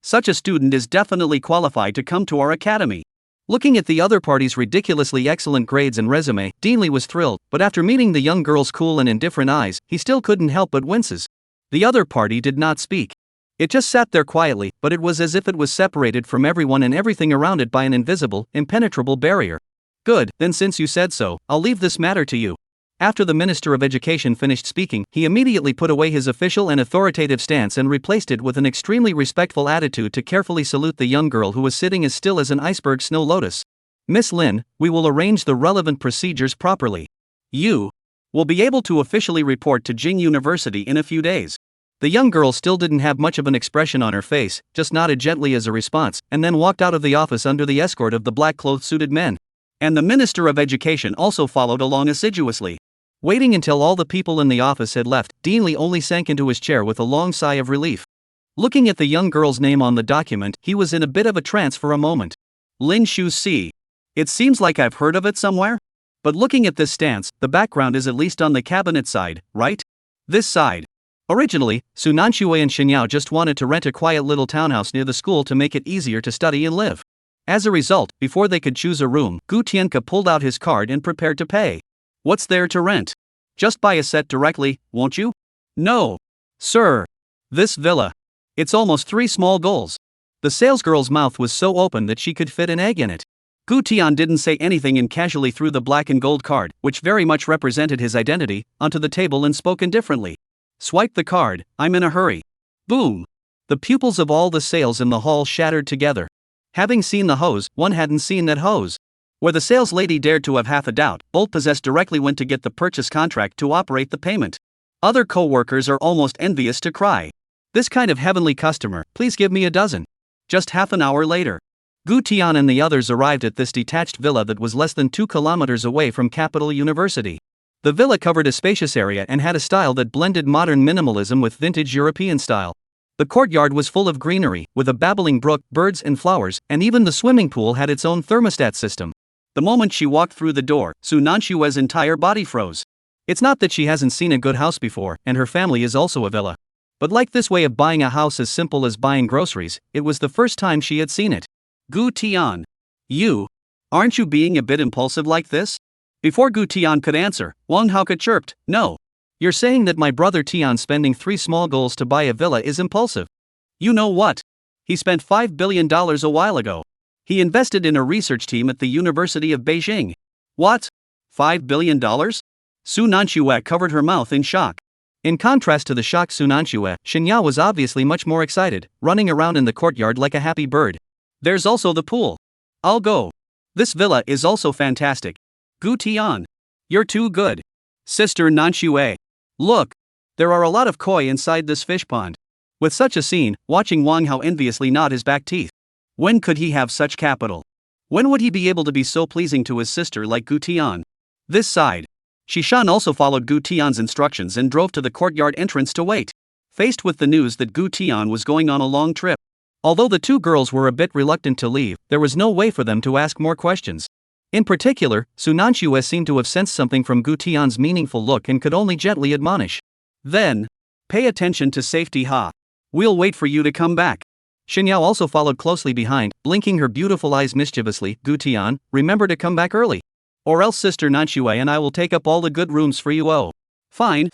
Such a student is definitely qualified to come to our academy. Looking at the other party's ridiculously excellent grades and resume, Dean Li was thrilled, but after meeting the young girl's cool and indifferent eyes, he still couldn't help but winces. The other party did not speak. It just sat there quietly, but it was as if it was separated from everyone and everything around it by an invisible, impenetrable barrier. Good, then since you said so, I'll leave this matter to you. After the Minister of Education finished speaking, he immediately put away his official and authoritative stance and replaced it with an extremely respectful attitude to carefully salute the young girl who was sitting as still as an iceberg snow lotus. Miss Lin, we will arrange the relevant procedures properly. You will be able to officially report to Jing University in a few days. The young girl still didn't have much of an expression on her face, just nodded gently as a response, and then walked out of the office under the escort of the black-clothed suited men. And the Minister of Education also followed along assiduously. Waiting until all the people in the office had left, Dean Li only sank into his chair with a long sigh of relief. Looking at the young girl's name on the document, he was in a bit of a trance for a moment. Lin Shu Si. It seems like I've heard of it somewhere? But looking at this stance, the background is at least on the cabinet side, right? This side. Originally, Su Nanxue and Xinyao just wanted to rent a quiet little townhouse near the school to make it easier to study and live. As a result, before they could choose a room, Gu Tianke pulled out his card and prepared to pay. What's there to rent? Just buy a set directly, won't you? No. Sir. This villa. It's almost 3 small goals. The salesgirl's mouth was so open that she could fit an egg in it. Gu Tian didn't say anything and casually threw the black and gold card, which very much represented his identity, onto the table and spoke indifferently. Swipe the card, I'm in a hurry. Boom. The pupils of all the sales in the hall shattered together. Having seen the hose, one hadn't seen that hose. Where the sales lady dared to have half a doubt, Bolt Possessed directly went to get the purchase contract to operate the payment. Other co-workers are almost envious to cry. This kind of heavenly customer, please give me a dozen. Just half an hour later. Gu Tian and the others arrived at this detached villa that was less than 2 kilometers away from Capital University. The villa covered a spacious area and had a style that blended modern minimalism with vintage European style. The courtyard was full of greenery, with a babbling brook, birds and flowers, and even the swimming pool had its own thermostat system. The moment she walked through the door, Su Nanshue's entire body froze. It's not that she hasn't seen a good house before, and her family is also a villa. But like this way of buying a house as simple as buying groceries, it was the first time she had seen it. Gu Tian. Aren't you being a bit impulsive like this? Before Gu Tian could answer, Wang Haoke chirped, no. You're saying that my brother Tian spending 3 small goals to buy a villa is impulsive. You know what? He spent $5 billion a while ago. He invested in a research team at the University of Beijing. What? $5 billion? Su Nanxue covered her mouth in shock. In contrast to the shocked Su Nanxue, Xinyao was obviously much more excited, running around in the courtyard like a happy bird. There's also the pool. I'll go. This villa is also fantastic. Gu Tian. You're too good. Sister Nanxue. Look. There are a lot of koi inside this fish pond. With such a scene, watching Wang Hao enviously nod his back teeth. When could he have such capital? When would he be able to be so pleasing to his sister like Gu Tian? This side. Shishan also followed Gu Tian's instructions and drove to the courtyard entrance to wait. Faced with the news that Gu Tian was going on a long trip. Although the two girls were a bit reluctant to leave, there was no way for them to ask more questions. In particular, Su Nanxue seemed to have sensed something from Gu Tian's meaningful look and could only gently admonish. Then, pay attention to safety ha. We'll wait for you to come back. Xinyao also followed closely behind, blinking her beautiful eyes mischievously. Gu Tian, remember to come back early. Or else Sister Nanxue and I will take up all the good rooms for you. Oh. Fine.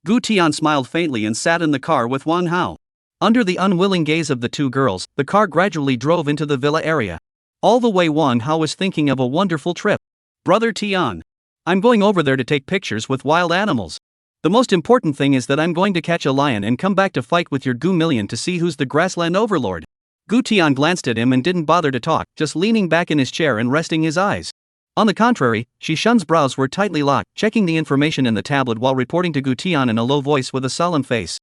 Gu Tian smiled faintly and sat in the car with Wang Hao. Under the unwilling gaze of the two girls, the car gradually drove into the villa area. All the way Wang Hao was thinking of a wonderful trip. Brother Tian. I'm going over there to take pictures with wild animals. The most important thing is that I'm going to catch a lion and come back to fight with your Gu Million to see who's the grassland overlord. Gu Tian glanced at him and didn't bother to talk, just leaning back in his chair and resting his eyes. On the contrary, Shishan's brows were tightly locked, checking the information in the tablet while reporting to Gu Tian in a low voice with a solemn face.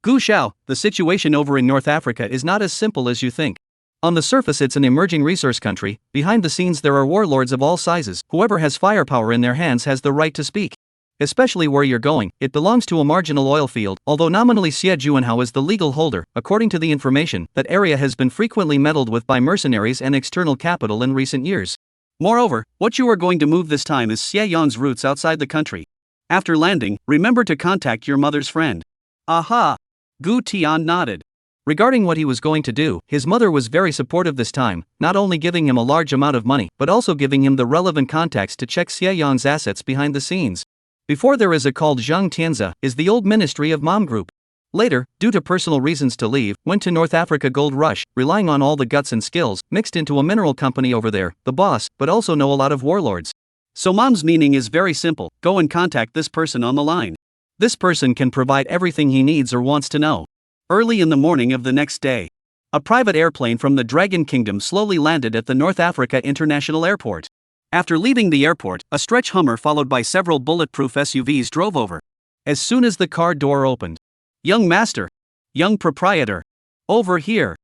Gu Xiao, the situation over in North Africa is not as simple as you think. On the surface it's an emerging resource country, behind the scenes there are warlords of all sizes, whoever has firepower in their hands has the right to speak. Especially where you're going, it belongs to a marginal oil field, although nominally Xie Juanhao is the legal holder. According to the information, that area has been frequently meddled with by mercenaries and external capital in recent years. Moreover, what you are going to move this time is Xie Yang's roots outside the country. After landing, remember to contact your mother's friend. Aha! Gu Tian nodded. Regarding what he was going to do, his mother was very supportive this time, not only giving him a large amount of money, but also giving him the relevant contacts to check Xie Yang's assets behind the scenes. Before there is a called Zhang Tianza, is the old ministry of Mom Group. Later, due to personal reasons to leave, went to North Africa Gold Rush, relying on all the guts and skills, mixed into a mineral company over there, the boss, but also know a lot of warlords. So Mom's meaning is very simple, go and contact this person on the line. This person can provide everything he needs or wants to know. Early in the morning of the next day, a private airplane from the Dragon Kingdom slowly landed at the North Africa International Airport. After leaving the airport, a stretch Hummer followed by several bulletproof SUVs drove over. As soon as the car door opened, young master, young proprietor, over here,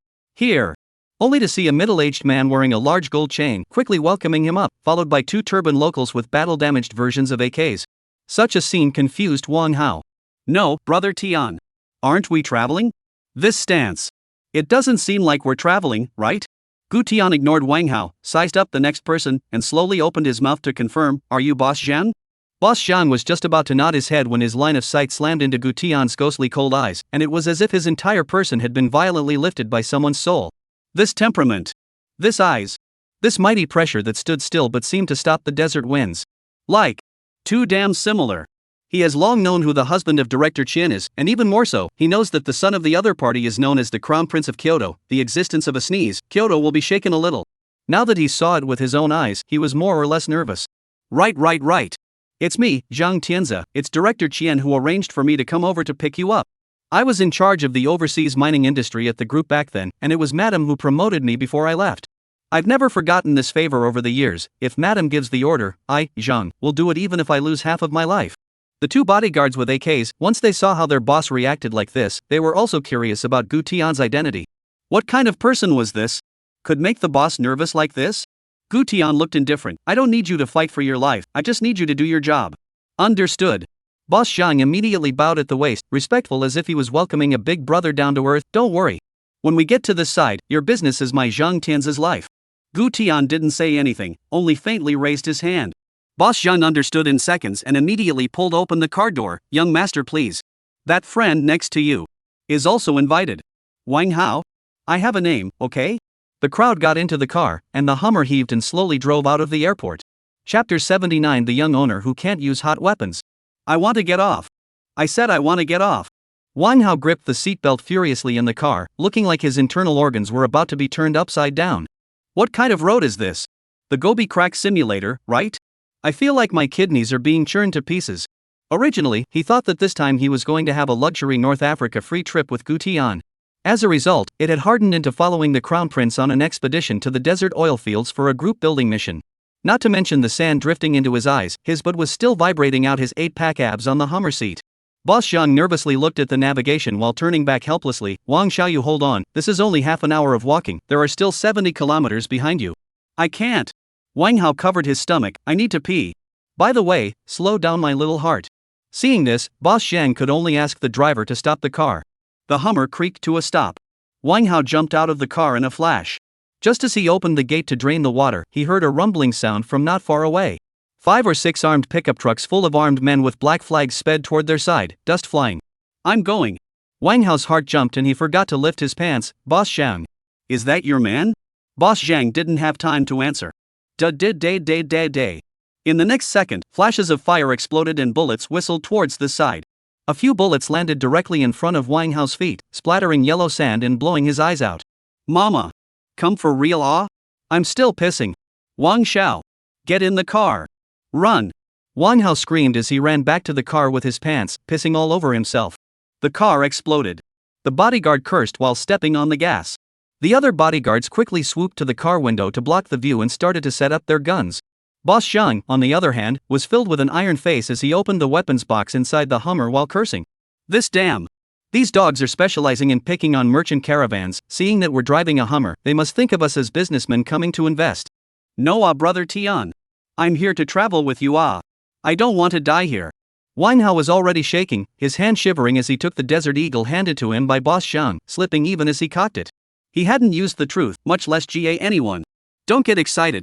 only to see a middle-aged man wearing a large gold chain quickly welcoming him up, followed by 2 turban locals with battle-damaged versions of AKs. Such a scene confused Wang Hao. No, brother Tian. Aren't we traveling? This stance. It doesn't seem like we're traveling, right? Gu Tian ignored Wang Hao, sized up the next person, and slowly opened his mouth to confirm, are you Boss Zhan? Boss Zhan was just about to nod his head when his line of sight slammed into Gu Tian's ghostly cold eyes, and it was as if his entire person had been violently lifted by someone's soul. This temperament. This eyes. This mighty pressure that stood still but seemed to stop the desert winds. Like. Too damn similar. He has long known who the husband of Director Qin is, and even more so, he knows that the son of the other party is known as the Crown Prince of Kyoto. The existence of a sneeze, Kyoto will be shaken a little. Now that he saw it with his own eyes, he was more or less nervous. Right. It's me, Zhang Tianza, it's Director Qin who arranged for me to come over to pick you up. I was in charge of the overseas mining industry at the group back then, and it was Madam who promoted me before I left. I've never forgotten this favor over the years. If Madam gives the order, I, Zhang, will do it even if I lose half of my life. The 2 bodyguards with AKs, once they saw how their boss reacted like this, they were also curious about Gu Tian's identity. What kind of person was this? could make the boss nervous like this? Gu Tian looked indifferent. I don't need you to fight for your life, I just need you to do your job. Understood. Boss Zhang immediately bowed at the waist, respectful as if he was welcoming a big brother down to earth. Don't worry. When we get to this side, your business is my Zhang Tian's life. Gu Tian didn't say anything, only faintly raised his hand. Boss Zhang understood in seconds and immediately pulled open the car door. Young master, please. That friend next to you is also invited. Wang Hao? I have a name, okay? The crowd got into the car, and the Hummer heaved and slowly drove out of the airport. Chapter 79 The Young Owner Who Can't Use Hot Weapons. I want to get off. I said I want to get off. Wang Hao gripped the seatbelt furiously in the car, looking like his internal organs were about to be turned upside down. What kind of road is this? The Gobi Crack Simulator, right? I feel like my kidneys are being churned to pieces. Originally, he thought that this time he was going to have a luxury North Africa free trip with Gu Tian. As a result, it had hardened into following the Crown Prince on an expedition to the desert oil fields for a group building mission. Not to mention the sand drifting into his eyes, his butt was still vibrating out his 8-pack abs on the Hummer seat. Boss Zhang nervously looked at the navigation while turning back helplessly. Wang Xiaoyu, hold on, this is only half an hour of walking, there are still 70 kilometers behind you. I can't. Wang Hao covered his stomach, I need to pee. By the way, slow down my little heart. Seeing this, Boss Zhang could only ask the driver to stop the car. The Hummer creaked to a stop. Wang Hao jumped out of the car in a flash. Just as he opened the gate to drain the water, he heard a rumbling sound from not far away. 5 or 6 armed pickup trucks full of armed men with black flags sped toward their side, dust flying. I'm going. Wang Hao's heart jumped and he forgot to lift his pants. Boss Zhang. Is that your man? Boss Zhang didn't have time to answer. Day. In the next second, flashes of fire exploded and bullets whistled towards the side. A few bullets landed directly in front of Wang Hao's feet, splattering yellow sand and blowing his eyes out. Mama. Come for real, ah? I'm still pissing. Wang Xiao. Get in the car. Run. Wang Hao screamed as he ran back to the car with his pants, pissing all over himself. The car exploded. The bodyguard cursed while stepping on the gas. The other bodyguards quickly swooped to the car window to block the view and started to set up their guns. Boss Zhang, on the other hand, was filled with an iron face as he opened the weapons box inside the Hummer while cursing. This damn. These dogs are specializing in picking on merchant caravans. Seeing that we're driving a Hummer, they must think of us as businessmen coming to invest. No, brother Tian. I'm here to travel with you, I don't want to die here. Wang Hao was already shaking, his hand shivering as he took the Desert Eagle handed to him by Boss Zhang, slipping even as he cocked it. He hadn't used the truth, much less GA anyone. Don't get excited,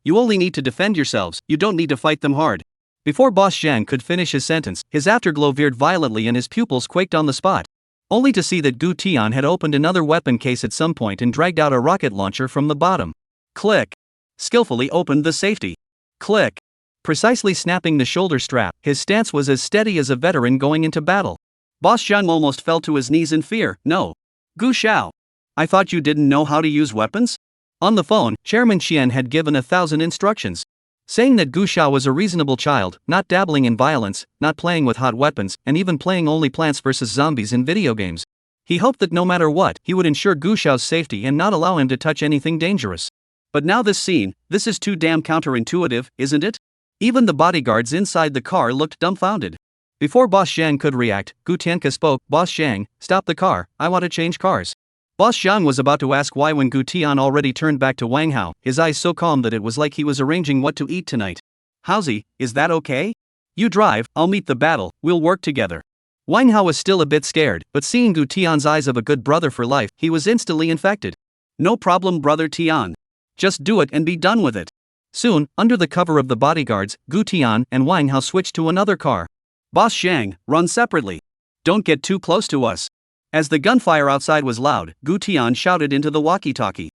you only need to defend yourselves, you don't need to fight them hard. Before Boss Zhang could finish his sentence, his afterglow veered violently and his pupils quaked on the spot. Only to see that Gu Tian had opened another weapon case at some point and dragged out a rocket launcher from the bottom. Click. Skillfully opened the safety. Click. Precisely snapping the shoulder strap, his stance was as steady as a veteran going into battle. Boss Zhang almost fell to his knees in fear. No. Gu Xiao. I thought you didn't know how to use weapons? On the phone, Chairman Qian had given 1,000 instructions. Saying that Gu Xiao was a reasonable child, not dabbling in violence, not playing with hot weapons, and even playing only Plants vs. Zombies in video games. He hoped that no matter what, he would ensure Gu Xiao's safety and not allow him to touch anything dangerous. But now this scene, this is too damn counterintuitive, isn't it? Even the bodyguards inside the car looked dumbfounded. Before Boss Zhang could react, Gu Tianke spoke. Boss Zhang, stop the car, I want to change cars. Boss Zhang was about to ask why when Gu Tian already turned back to Wang Hao, his eyes so calm that it was like he was arranging what to eat tonight. Howsy, is that okay? You drive, I'll meet the battle, we'll work together. Wang Hao was still a bit scared, but seeing Gu Tian's eyes of a good brother for life, he was instantly infected. No problem, brother Tian. Just do it and be done with it. Soon, under the cover of the bodyguards, Gu Tian and Wang Hao switched to another car. Boss Zhang, run separately. Don't get too close to us. As the gunfire outside was loud, Gu Tian shouted into the walkie-talkie.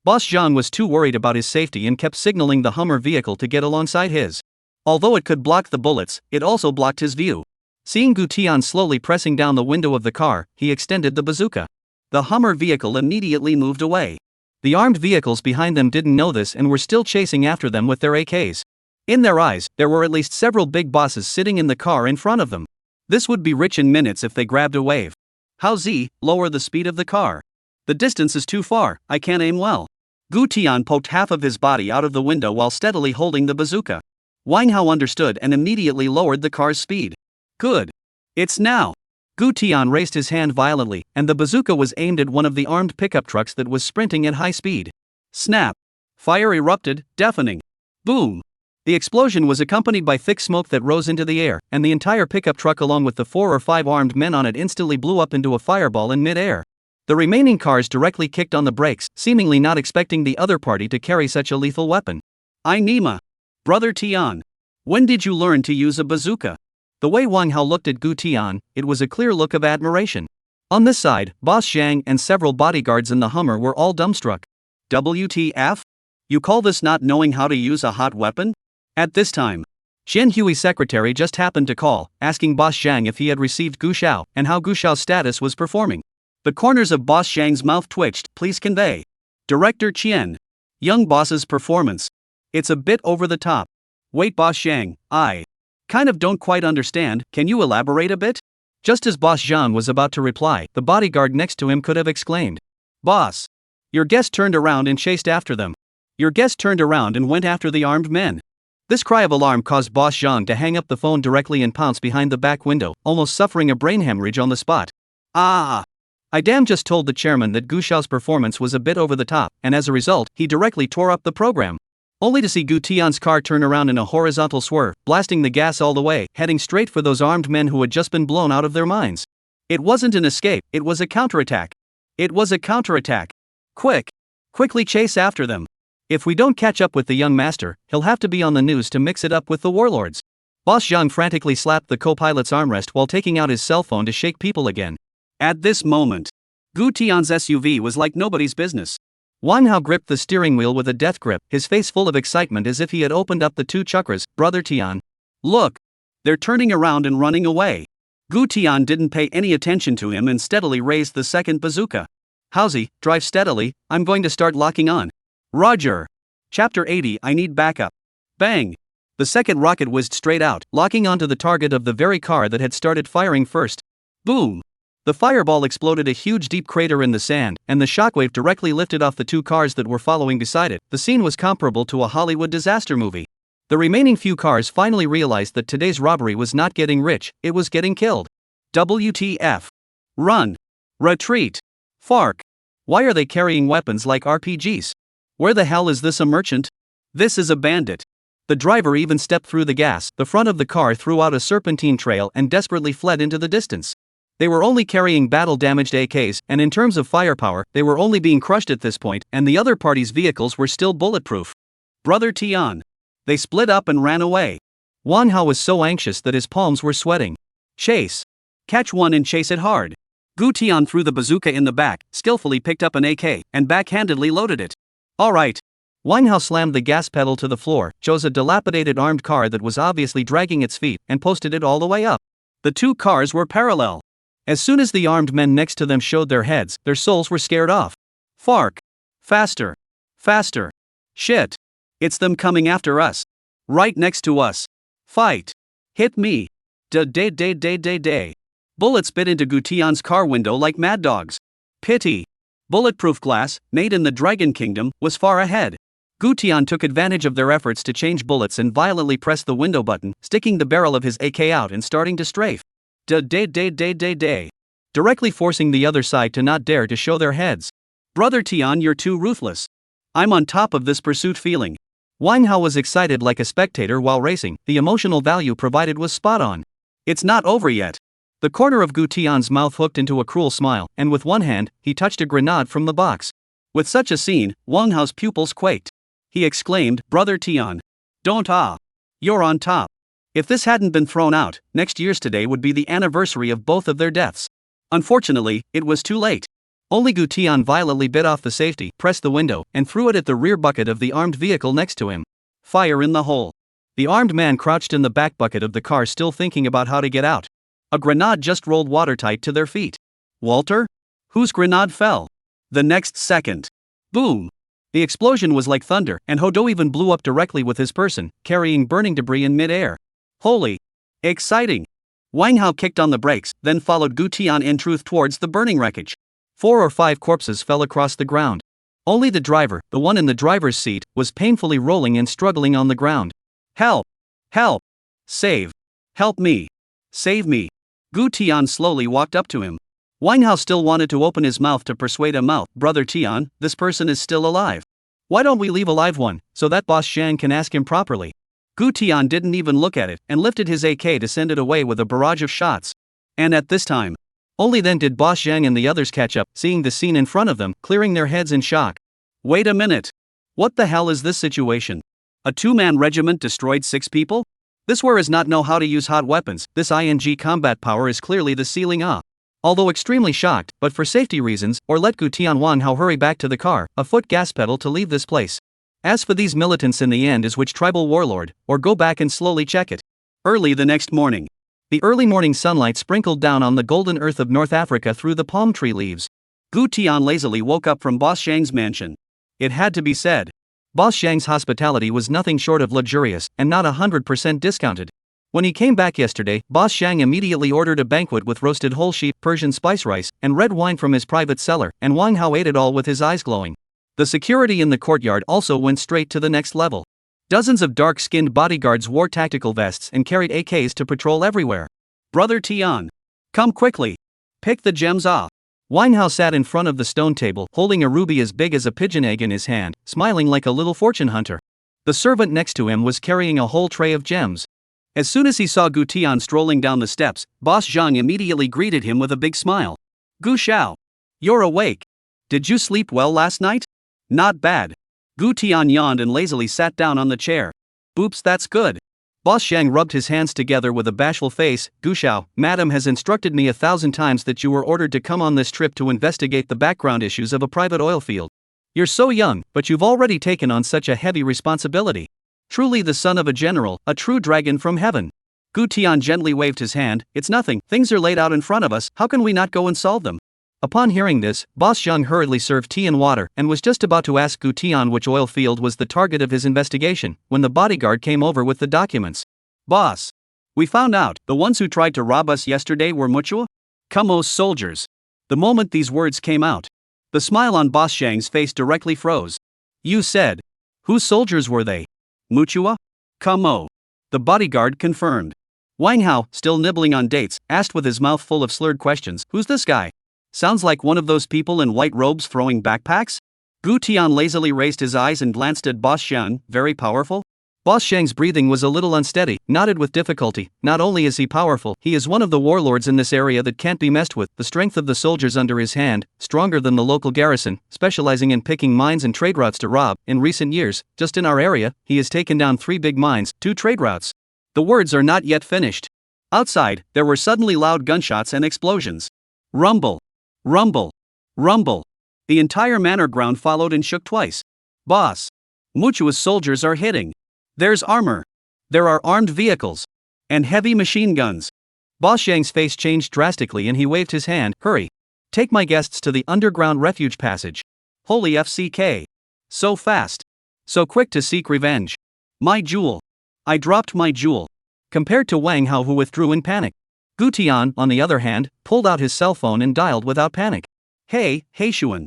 Boss Zhang was too worried about his safety and kept signaling the Hummer vehicle to get alongside his. Although it could block the bullets, it also blocked his view. Seeing Gu Tian slowly pressing down the window of the car, he extended the bazooka. The Hummer vehicle immediately moved away. The armed vehicles behind them didn't know this and were still chasing after them with their AKs. In their eyes, there were at least several big bosses sitting in the car in front of them. This would be rich in minutes if they grabbed a wave. How Z, lower the speed of the car. The distance is too far, I can't aim well. Gu Tian poked half of his body out of the window while steadily holding the bazooka. Wang Hao understood and immediately lowered the car's speed. Good. It's now. Gu Tian raised his hand violently, and the bazooka was aimed at one of the armed pickup trucks that was sprinting at high speed. Snap! Fire erupted, deafening. Boom! The explosion was accompanied by thick smoke that rose into the air, and the entire pickup truck along with the 4 or 5 armed men on it instantly blew up into a fireball in mid-air. The remaining cars directly kicked on the brakes, seemingly not expecting the other party to carry such a lethal weapon. "I Nima. Brother Tian. When did you learn to use a bazooka?" The way Wang Hao looked at Gu Tian, it was a clear look of admiration. On this side, Boss Zhang and several bodyguards in the Hummer were all dumbstruck. WTF? You call this not knowing how to use a hot weapon? At this time, Qian Hui's secretary just happened to call, asking Boss Zhang if he had received Gu Xiao and how Gu Xiao's status was performing. The corners of Boss Zhang's mouth twitched. "Please convey. Director Qian. Young boss's performance. It's a bit over the top." "Wait, Boss Zhang, I kind of don't quite understand, can you elaborate a bit?" Just as Boss Zhang was about to reply, the bodyguard next to him could have exclaimed, "Boss! Your guest turned around and chased after them. Your guest turned around and went after the armed men." This cry of alarm caused Boss Zhang to hang up the phone directly and pounce behind the back window, almost suffering a brain hemorrhage on the spot. "Ah! I damn just told the chairman that Gu Xiao's performance was a bit over the top, and as a result, he directly tore up the program." Only to see Gu Tian's car turn around in a horizontal swerve, blasting the gas all the way, heading straight for those armed men who had just been blown out of their minds. It wasn't an escape, it was a counterattack. It was a counterattack. "Quick! Quickly chase after them. If we don't catch up with the young master, he'll have to be on the news to mix it up with the warlords." Boss Zhang frantically slapped the co-pilot's armrest while taking out his cell phone to shake people again. At this moment, Gu Tian's SUV was like nobody's business. Wang Hao gripped the steering wheel with a death grip, his face full of excitement as if he had opened up the 2 chakras. "Brother Tian. Look! They're turning around and running away." Gu Tian didn't pay any attention to him and steadily raised the second bazooka. "Howsy, drive steadily, I'm going to start locking on." "Roger." Chapter 80. I need backup. Bang! The second rocket whizzed straight out, locking onto the target of the very car that had started firing first. Boom! The fireball exploded a huge deep crater in the sand, and the shockwave directly lifted off the 2 cars that were following beside it. The scene was comparable to a Hollywood disaster movie. The remaining few cars finally realized that today's robbery was not getting rich, it was getting killed. WTF? Run! Retreat! Fark! Why are they carrying weapons like RPGs? Where the hell is this a merchant? This is a bandit. The driver even stepped through the gas. The front of the car threw out a serpentine trail and desperately fled into the distance. They were only carrying battle-damaged AKs, and in terms of firepower, they were only being crushed at this point, and the other party's vehicles were still bulletproof. Brother Tian. They split up and ran away. Wang Hao was so anxious that his palms were sweating. Chase. Catch one and chase it hard. Gu Tian threw the bazooka in the back, skillfully picked up an AK, and backhandedly loaded it. Alright. Wang Hao slammed the gas pedal to the floor, chose a dilapidated armed car that was obviously dragging its feet, and posted it all the way up. The 2 cars were parallel. As soon as the armed men next to them showed their heads, their souls were scared off. Fark! Faster! Faster! Shit! It's them coming after us! Right next to us! Fight! Hit me! Day. Bullets bit into Gu Tian's car window like mad dogs. Pity! Bulletproof glass, made in the Dragon Kingdom, was far ahead. Gu Tian took advantage of their efforts to change bullets and violently pressed the window button, sticking the barrel of his AK out and starting to strafe. Day. Directly forcing the other side to not dare to show their heads. Brother Tian, you're too ruthless. I'm on top of this pursuit feeling. Wang Hao was excited like a spectator while racing. The emotional value provided was spot on. It's not over yet. The corner of Gu Tian's mouth hooked into a cruel smile, and with one hand, he touched a grenade from the box. With such a scene, Wang Hao's pupils quaked. He exclaimed, Brother Tian. Don't You're on top. If this hadn't been thrown out, next year's today would be the anniversary of both of their deaths. Unfortunately, it was too late. Only Gu Tian violently bit off the safety, pressed the window, and threw it at the rear bucket of the armed vehicle next to him. Fire in the hole. The armed man crouched in the back bucket of the car, still thinking about how to get out. A grenade just rolled watertight to their feet. Walter? Whose grenade fell? The next second. Boom! The explosion was like thunder, and Hodo even blew up directly with his person, carrying burning debris in mid-air. Holy! Exciting! Wang Hao kicked on the brakes, then followed Gu Tian in truth towards the burning wreckage. 4 or 5 corpses fell across the ground. Only the driver, the one in the driver's seat, was painfully rolling and struggling on the ground. Help! Help! Save! Help me! Save me! Gu Tian slowly walked up to him. Wang Hao still wanted to open his mouth to persuade him out. Brother Tian, this person is still alive. Why don't we leave a live one, so that Boss Zhang can ask him properly? Gu Tian didn't even look at it and lifted his AK to send it away with a barrage of shots. And at this time, only then did Boss Zhang and the others catch up, seeing the scene in front of them, clearing their heads in shock. Wait a minute. What the hell is this situation? A two-man regiment destroyed 6 people? This war is not know how to use hot weapons. This ING combat power is clearly the ceiling up. Although extremely shocked, but for safety reasons, or let Gu Tian Wang Hao hurry back to the car, a foot gas pedal to leave this place. As for these militants in the end is which tribal warlord, or go back and slowly check it. Early the next morning. The early morning sunlight sprinkled down on the golden earth of North Africa through the palm tree leaves. Gu Tian lazily woke up from Boss Zhang's mansion. It had to be said. Boss Zhang's hospitality was nothing short of luxurious, and not 100% discounted. When he came back yesterday, Boss Zhang immediately ordered a banquet with roasted whole sheep, Persian spice rice, and red wine from his private cellar, and Wang Hao ate it all with his eyes glowing. The security in the courtyard also went straight to the next level. Dozens of dark-skinned bodyguards wore tactical vests and carried AKs to patrol everywhere. Brother Tian, come quickly. Pick the gems off. Wang Hao sat in front of the stone table, holding a ruby as big as a pigeon egg in his hand, smiling like a little fortune hunter. The servant next to him was carrying a whole tray of gems. As soon as he saw Gu Tian strolling down the steps, Boss Zhang immediately greeted him with a big smile. Gu Xiao, you're awake. Did you sleep well last night? Not bad. Gu Tian yawned and lazily sat down on the chair. Boops, that's good. Boss Zhang rubbed his hands together with a bashful face. Gu Xiao, Madam has instructed me 1,000 times that you were ordered to come on this trip to investigate the background issues of a private oil field. You're so young, but you've already taken on such a heavy responsibility. Truly the son of a general, a true dragon from heaven. Gu Tian gently waved his hand. It's nothing, things are laid out in front of us, how can we not go and solve them? Upon hearing this, Boss Zhang hurriedly served tea and water, and was just about to ask Gu Tian which oil field was the target of his investigation, when the bodyguard came over with the documents. Boss, we found out, the ones who tried to rob us yesterday were Manhwa? Kumo's soldiers. The moment these words came out, the smile on Boss Zhang's face directly froze. You said. Whose soldiers were they? Manhwa? Kumo. The bodyguard confirmed. Wang Hao, still nibbling on dates, asked with his mouth full of slurred questions, who's this guy? Sounds like one of those people in white robes throwing backpacks? Gu Tian lazily raised his eyes and glanced at Boss Zhang. Very powerful? Boss Zhang's breathing was a little unsteady, nodded with difficulty. Not only is he powerful, he is one of the warlords in this area that can't be messed with. The strength of the soldiers under his hand, stronger than the local garrison, specializing in picking mines and trade routes to rob. In recent years, just in our area, he has taken down 3 big mines, 2 trade routes. The words are not yet finished. Outside, there were suddenly loud gunshots and explosions. Rumble. Rumble. Rumble. The entire manor ground followed and shook twice. Boss. Manhwa's soldiers are hitting. There's armor. There are armed vehicles. And heavy machine guns. Boss Zhang's face changed drastically and he waved his hand. Hurry. Take my guests to the underground refuge passage. Holy FCK. So fast. So quick to seek revenge. My jewel. I dropped my jewel. Compared to Wang Hao, who withdrew in panic. Gu Tian, on the other hand, pulled out his cell phone and dialed without panic. Hey Xuan.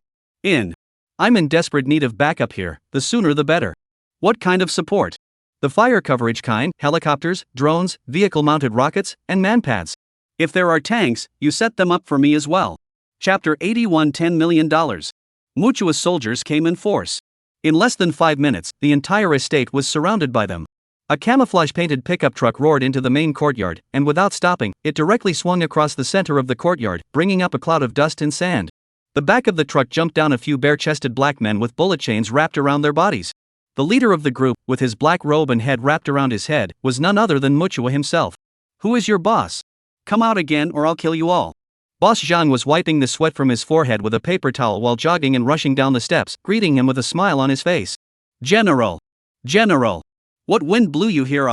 I'm in desperate need of backup here, the sooner the better. What kind of support? The fire coverage kind, helicopters, drones, vehicle-mounted rockets, and manpads. If there are tanks, you set them up for me as well. Chapter 81. $10 million. Manhwa's soldiers came in force. In less than 5 minutes, the entire estate was surrounded by them. A camouflage-painted pickup truck roared into the main courtyard, and without stopping, it directly swung across the center of the courtyard, bringing up a cloud of dust and sand. The back of the truck jumped down a few bare-chested black men with bullet chains wrapped around their bodies. The leader of the group, with his black robe and head wrapped around his head, was none other than Manhwa himself. Who is your boss? Come out again or I'll kill you all. Boss Zhang was wiping the sweat from his forehead with a paper towel while jogging and rushing down the steps, greeting him with a smile on his face. General. General. What wind blew you here?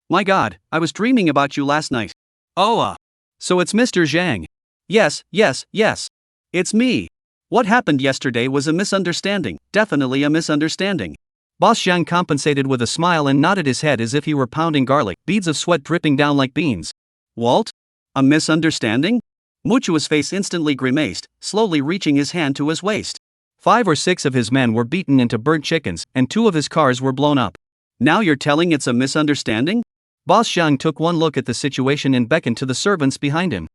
My God, I was dreaming about you last night. Oh, so it's Mr. Zhang. Yes. It's me. What happened yesterday was a misunderstanding, definitely a misunderstanding. Boss Zhang compensated with a smile and nodded his head as if he were pounding garlic, beads of sweat dripping down like beans. Walt? A misunderstanding? Manhwa's face instantly grimaced, slowly reaching his hand to his waist. 5 or 6 of his men were beaten into burnt chickens, and 2 of his cars were blown up. Now you're telling it's a misunderstanding? Boss Zhang took one look at the situation and beckoned to the servants behind him.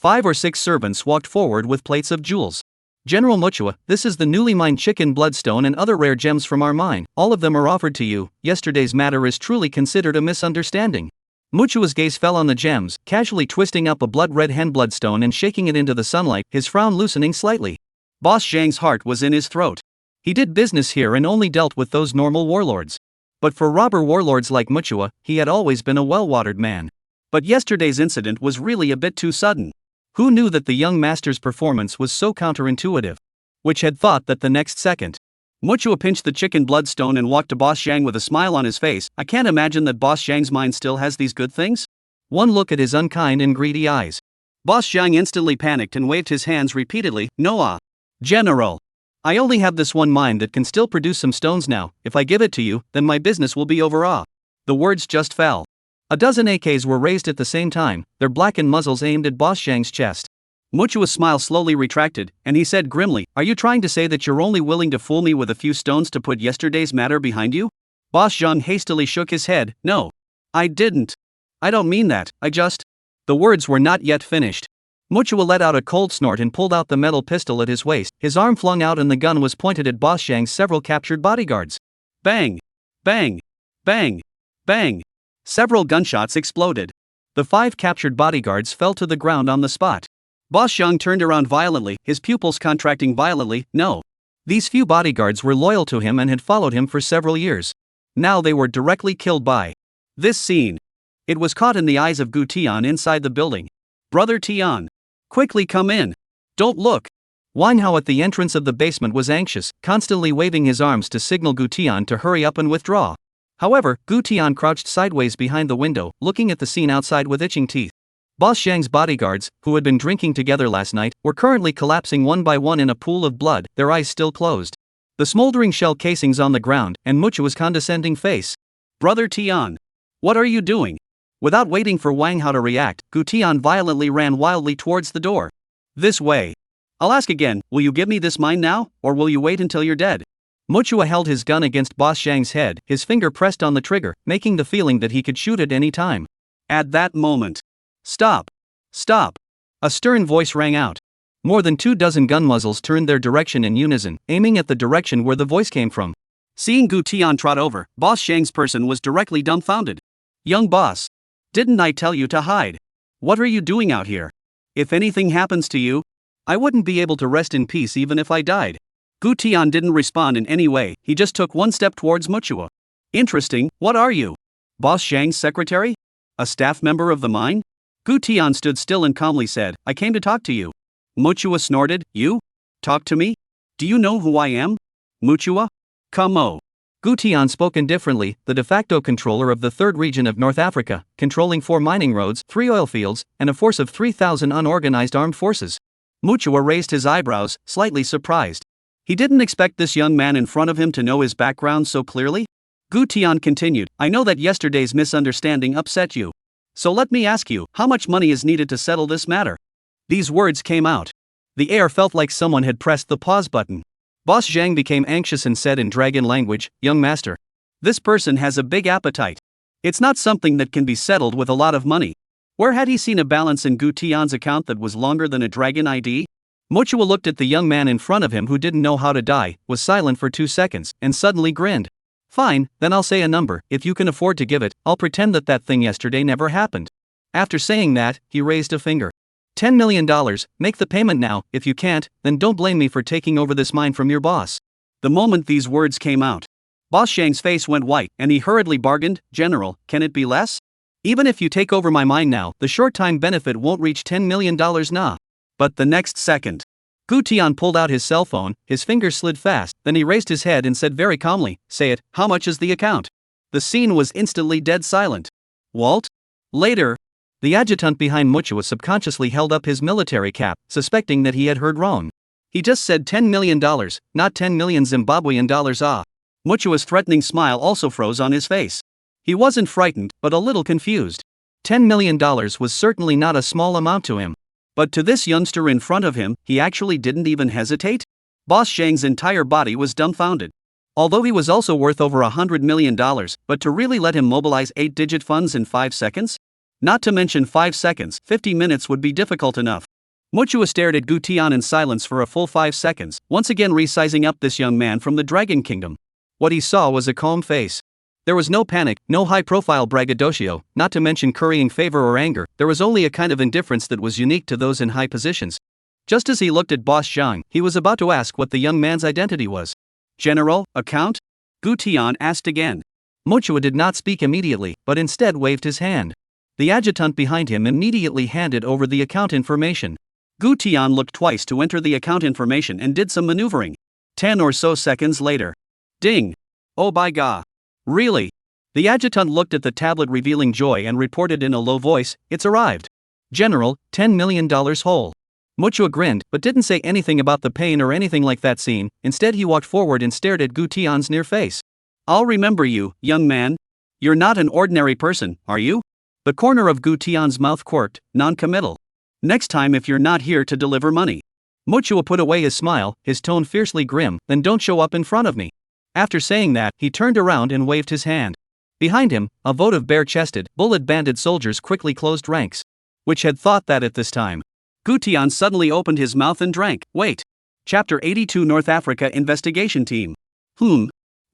5 or 6 servants walked forward with plates of jewels. General Muchua, this is the newly mined chicken bloodstone and other rare gems from our mine. All of them are offered to you. Yesterday's matter is truly considered a misunderstanding. Muchua's gaze fell on the gems, casually twisting up a blood-red hen bloodstone and shaking it into the sunlight, his frown loosening slightly. Boss Zhang's heart was in his throat. He did business here and only dealt with those normal warlords. But for robber warlords like Muchua, he had always been a well-watered man. But yesterday's incident was really a bit too sudden. Who knew that the young master's performance was so counterintuitive? Which had thought that the next second? Muchua pinched the chicken bloodstone and walked to Boss Zhang with a smile on his face. I can't imagine that Boss Zhang's mind still has these good things. One look at his unkind and greedy eyes. Boss Zhang instantly panicked and waved his hands repeatedly. No, General. I only have this one mine that can still produce some stones now. If I give it to you, then my business will be over. The words just fell. A dozen AKs were raised at the same time, their blackened muzzles aimed at Boss Zhang's chest. Muchua's smile slowly retracted, and he said grimly, "Are you trying to say that you're only willing to fool me with a few stones to put yesterday's matter behind you?" Boss Zhang hastily shook his head. "No. I didn't. I don't mean that, I just..." The words were not yet finished. Muchua let out a cold snort and pulled out the metal pistol at his waist, his arm flung out and the gun was pointed at Boss Zhang's several captured bodyguards. Bang! Bang! Bang! Bang! Several gunshots exploded. The 5 captured bodyguards fell to the ground on the spot. Boss Zhang turned around violently, his pupils contracting violently. No. These few bodyguards were loyal to him and had followed him for several years. Now they were directly killed by this scene. It was caught in the eyes of Gu Tian inside the building. "Brother Tian. Quickly come in. Don't look." Wang Hao at the entrance of the basement was anxious, constantly waving his arms to signal Gu Tian to hurry up and withdraw. However, Gu Tian crouched sideways behind the window, looking at the scene outside with itching teeth. Boss Zhang's bodyguards, who had been drinking together last night, were currently collapsing one by one in a pool of blood, their eyes still closed. The smoldering shell casings on the ground, and Muchua's condescending face. "Brother Tian. What are you doing?" Without waiting for Wang Hao to react, Gu Tian violently ran wildly towards the door. "This way. I'll ask again, will you give me this mine now, or will you wait until you're dead?" Muchua held his gun against Boss Zhang's head, his finger pressed on the trigger, making the feeling that he could shoot at any time. At that moment. "Stop! Stop!" A stern voice rang out. More than 24 gun muzzles turned their direction in unison, aiming at the direction where the voice came from. Seeing Gu Tian trot over, Boss Zhang's person was directly dumbfounded. "Young boss. Didn't I tell you to hide? What are you doing out here? If anything happens to you, I wouldn't be able to rest in peace even if I died." Gu Tian didn't respond in any way, he just took one step towards Muchua. "Interesting, what are you? Boss Zhang's secretary? A staff member of the mine?" Gu Tian stood still and calmly said, "I came to talk to you." Muchua snorted, "You? Talk to me? Do you know who I am? Muchua? Come. Gu Tian spoke indifferently, the de facto controller of the 3rd region of North Africa, controlling 4 mining roads, 3 oil fields, and a force of 3,000 unorganized armed forces. Muchua raised his eyebrows, slightly surprised. He didn't expect this young man in front of him to know his background so clearly. Gu Tian continued, "I know that yesterday's misunderstanding upset you. So let me ask you, how much money is needed to settle this matter?" These words came out. The air felt like someone had pressed the pause button. Boss Zhang became anxious and said in dragon language, "Young master. This person has a big appetite. It's not something that can be settled with a lot of money." Where had he seen a balance in Gu Tian's account that was longer than a dragon ID? Muchua looked at the young man in front of him who didn't know how to die, was silent for 2 seconds, and suddenly grinned. "Fine, then I'll say a number. If you can afford to give it, I'll pretend that that thing yesterday never happened." After saying that, he raised a finger. $10 million, make the payment now. If you can't, then don't blame me for taking over this mine from your boss. The moment these words came out, Boss Zhang's face went white, and he hurriedly bargained, "General, can it be less? Even if you take over my mine now, the short-time benefit won't reach $10 million nah." But the next second, Gu Tian pulled out his cell phone, his fingers slid fast, then he raised his head and said very calmly, "Say it, how much is the account?" The scene was instantly dead silent. "Walt?" Later, the adjutant behind Muchua subconsciously held up his military cap, suspecting that he had heard wrong. He just said $10 million, not 10 million Zimbabwean dollars. Muchua's threatening smile also froze on his face. He wasn't frightened, but a little confused. $10 million was certainly not a small amount to him. But to this youngster in front of him, he actually didn't even hesitate? Boss Zhang's entire body was dumbfounded. Although he was also worth over $100 million, but to really let him mobilize 8-digit funds in 5 seconds? Not to mention 5 seconds, 50 minutes would be difficult enough. Muchua stared at Gu Tian in silence for a full 5 seconds, once again resizing up this young man from the Dragon Kingdom. What he saw was a calm face. There was no panic, no high-profile braggadocio, not to mention currying favor or anger. There was only a kind of indifference that was unique to those in high positions. Just as he looked at Boss Zhang, he was about to ask what the young man's identity was. General, account? Gu Tian asked again. Muchua did not speak immediately, but instead waved his hand. The adjutant behind him immediately handed over the account information. Gu Tian looked twice to enter the account information and did some maneuvering. 10 or so seconds later. Ding! Oh by God! Really? The adjutant looked at the tablet revealing joy and reported in a low voice, "It's arrived. General, $10 million whole." Muchua grinned, but didn't say anything about the pain or anything like that scene. Instead he walked forward and stared at Gu Tian's near face. "I'll remember you, young man. You're not an ordinary person, are you?" The corner of Gu Tian's mouth quirked, non-committal. "Next time if you're not here to deliver money." Muchua put away his smile, his tone fiercely grim, "Then don't show up in front of me." After saying that, he turned around and waved his hand. Behind him, a vote of bare-chested, bullet-banded soldiers quickly closed ranks. Which had thought that at this time? Gu Tian suddenly opened his mouth and drank. Wait. Chapter 82 North Africa Investigation Team.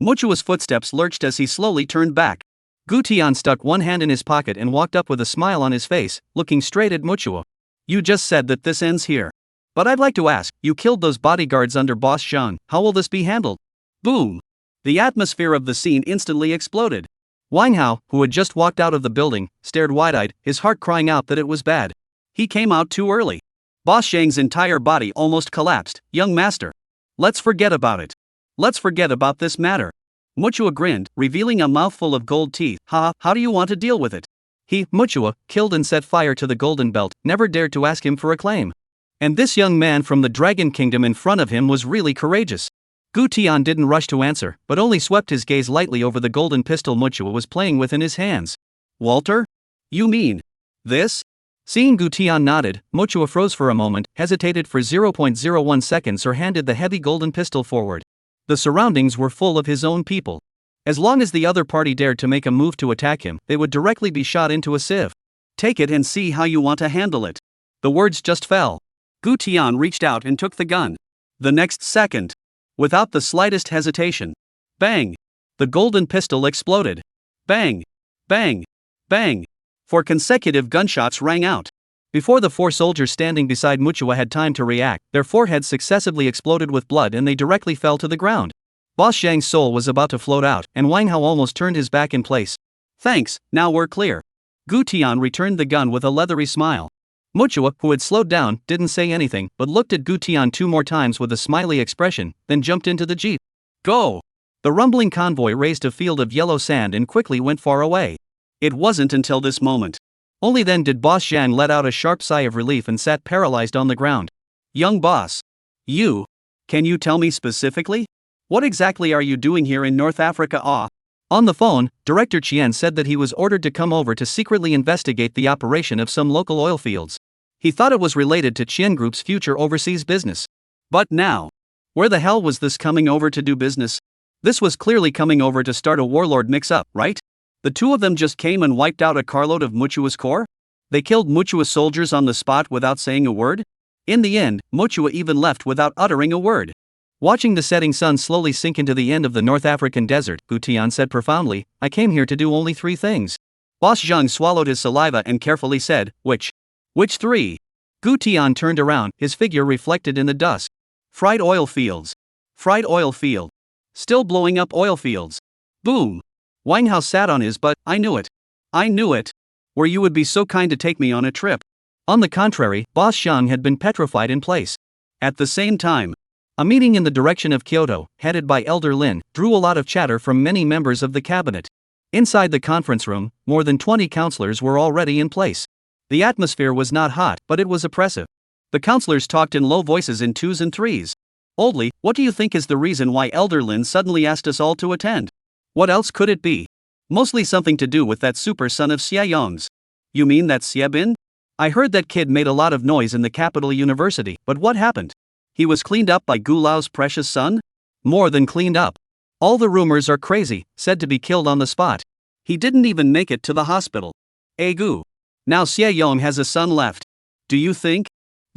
Muchua's footsteps lurched as he slowly turned back. Gu Tian stuck one hand in his pocket and walked up with a smile on his face, looking straight at Muchua. "You just said that this ends here. But I'd like to ask, you killed those bodyguards under Boss Zhang, how will this be handled?" Boom! The atmosphere of the scene instantly exploded. Wang Hao, who had just walked out of the building, stared wide-eyed, his heart crying out that it was bad. He came out too early. Boss Zhang's entire body almost collapsed. "Young master. Let's forget about it. Let's forget about this matter." Muchua grinned, revealing a mouthful of gold teeth. How do you want to deal with it?" He, Muchua, killed and set fire to the golden belt, never dared to ask him for a claim. And this young man from the Dragon Kingdom in front of him was really courageous. Gu Tian didn't rush to answer, but only swept his gaze lightly over the golden pistol Muchua was playing with in his hands. "Walter? You mean this?" Seeing Gu Tian nodded, Muchua froze for a moment, hesitated for 0.01 seconds or handed the heavy golden pistol forward. The surroundings were full of his own people. As long as the other party dared to make a move to attack him, they would directly be shot into a sieve. "Take it and see how you want to handle it." The words just fell. Gu Tian reached out and took the gun. The next second, without the slightest hesitation, bang! The golden pistol exploded. Bang! Bang! Bang! 4 consecutive gunshots rang out. Before the 4 soldiers standing beside Muchua had time to react, their foreheads successively exploded with blood and they directly fell to the ground. Boss Zhang's soul was about to float out, and Wang Hao almost turned his back in place. "Thanks, now we're clear." Gu Tian returned the gun with a leathery smile. Muchua, who had slowed down, didn't say anything, but looked at Gu Tian 2 more times with a smiley expression, then jumped into the jeep. "Go!" The rumbling convoy raised a field of yellow sand and quickly went far away. It wasn't until this moment. Only then did Boss Zhang let out a sharp sigh of relief and sat paralyzed on the ground. "Young boss. Can you tell me specifically? What exactly are you doing here in North Africa?" On the phone, Director Qian said that he was ordered to come over to secretly investigate the operation of some local oil fields. He thought it was related to Qian Group's future overseas business. But now, where the hell was this coming over to do business? This was clearly coming over to start a warlord mix-up, right? The 2 of them just came and wiped out a carload of Muchua's corps? They killed Muchua's soldiers on the spot without saying a word? In the end, Muchua even left without uttering a word. Watching the setting sun slowly sink into the end of the North African desert, Gu Tian said profoundly, "I came here to do only 3 things. Boss Zhang swallowed his saliva and carefully said, Which 3? Gu Tian turned around, his figure reflected in the dusk. "Fried oil fields. Fried oil field. Still blowing up oil fields." Boom! Wang Hao sat on his butt. "I knew it. I knew it. Where you would be so kind to take me on a trip." On the contrary, Boss Zhang had been petrified in place. At the same time, a meeting in the direction of Kyoto, headed by Elder Lin, drew a lot of chatter from many members of the cabinet. Inside the conference room, more than 20 counselors were already in place. The atmosphere was not hot, but it was oppressive. The counselors talked in low voices in 2s and 3s. "Oldly, what do you think is the reason why Elder Lin suddenly asked us all to attend? What else could it be? Mostly something to do with that super son of Xia Yong's." "You mean that Xia Bin? I heard that kid made a lot of noise in the capital university, but what happened? He was cleaned up by Gu Lao's precious son?" "More than cleaned up. All the rumors are crazy, said to be killed on the spot. He didn't even make it to the hospital. Gu. Now Xia Yong has a son left. Do you think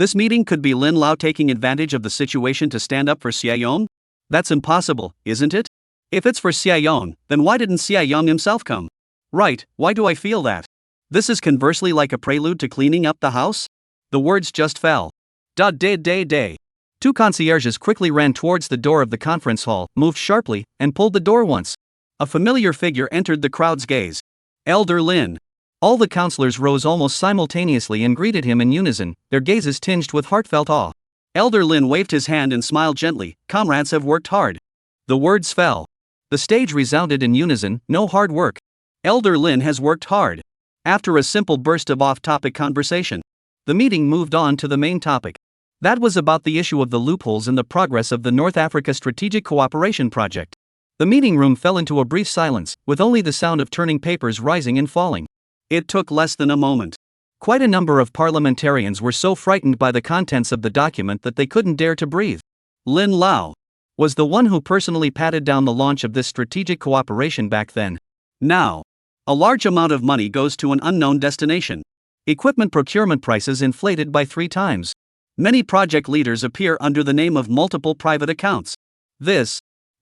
This meeting could be Lin Lao taking advantage of the situation to stand up for Xiaoyong? That's impossible, isn't it? If it's for Xiaoyong, then why didn't Xiaoyong himself come? Right, why do I feel that? This is conversely like a prelude to cleaning up the house? The words just fell. Day. Two concierges quickly ran towards the door of the conference hall, moved sharply, and pulled the door once. A familiar figure entered the crowd's gaze. Elder Lin. All the counselors rose almost simultaneously and greeted him in unison, their gazes tinged with heartfelt awe. Elder Lin waved his hand and smiled gently. Comrades have worked hard. The words fell. The stage resounded in unison, no hard work. Elder Lin has worked hard. After a simple burst of off-topic conversation, the meeting moved on to the main topic. That was about the issue of the loopholes in the progress of the North Africa Strategic Cooperation Project. The meeting room fell into a brief silence, with only the sound of turning papers rising and falling. It took less than a moment. Quite a number of parliamentarians were so frightened by the contents of the document that they couldn't dare to breathe. Lin Lao was the one who personally patted down the launch of this strategic cooperation back then. Now, a large amount of money goes to an unknown destination. Equipment procurement prices inflated by 3 times. Many project leaders appear under the name of multiple private accounts.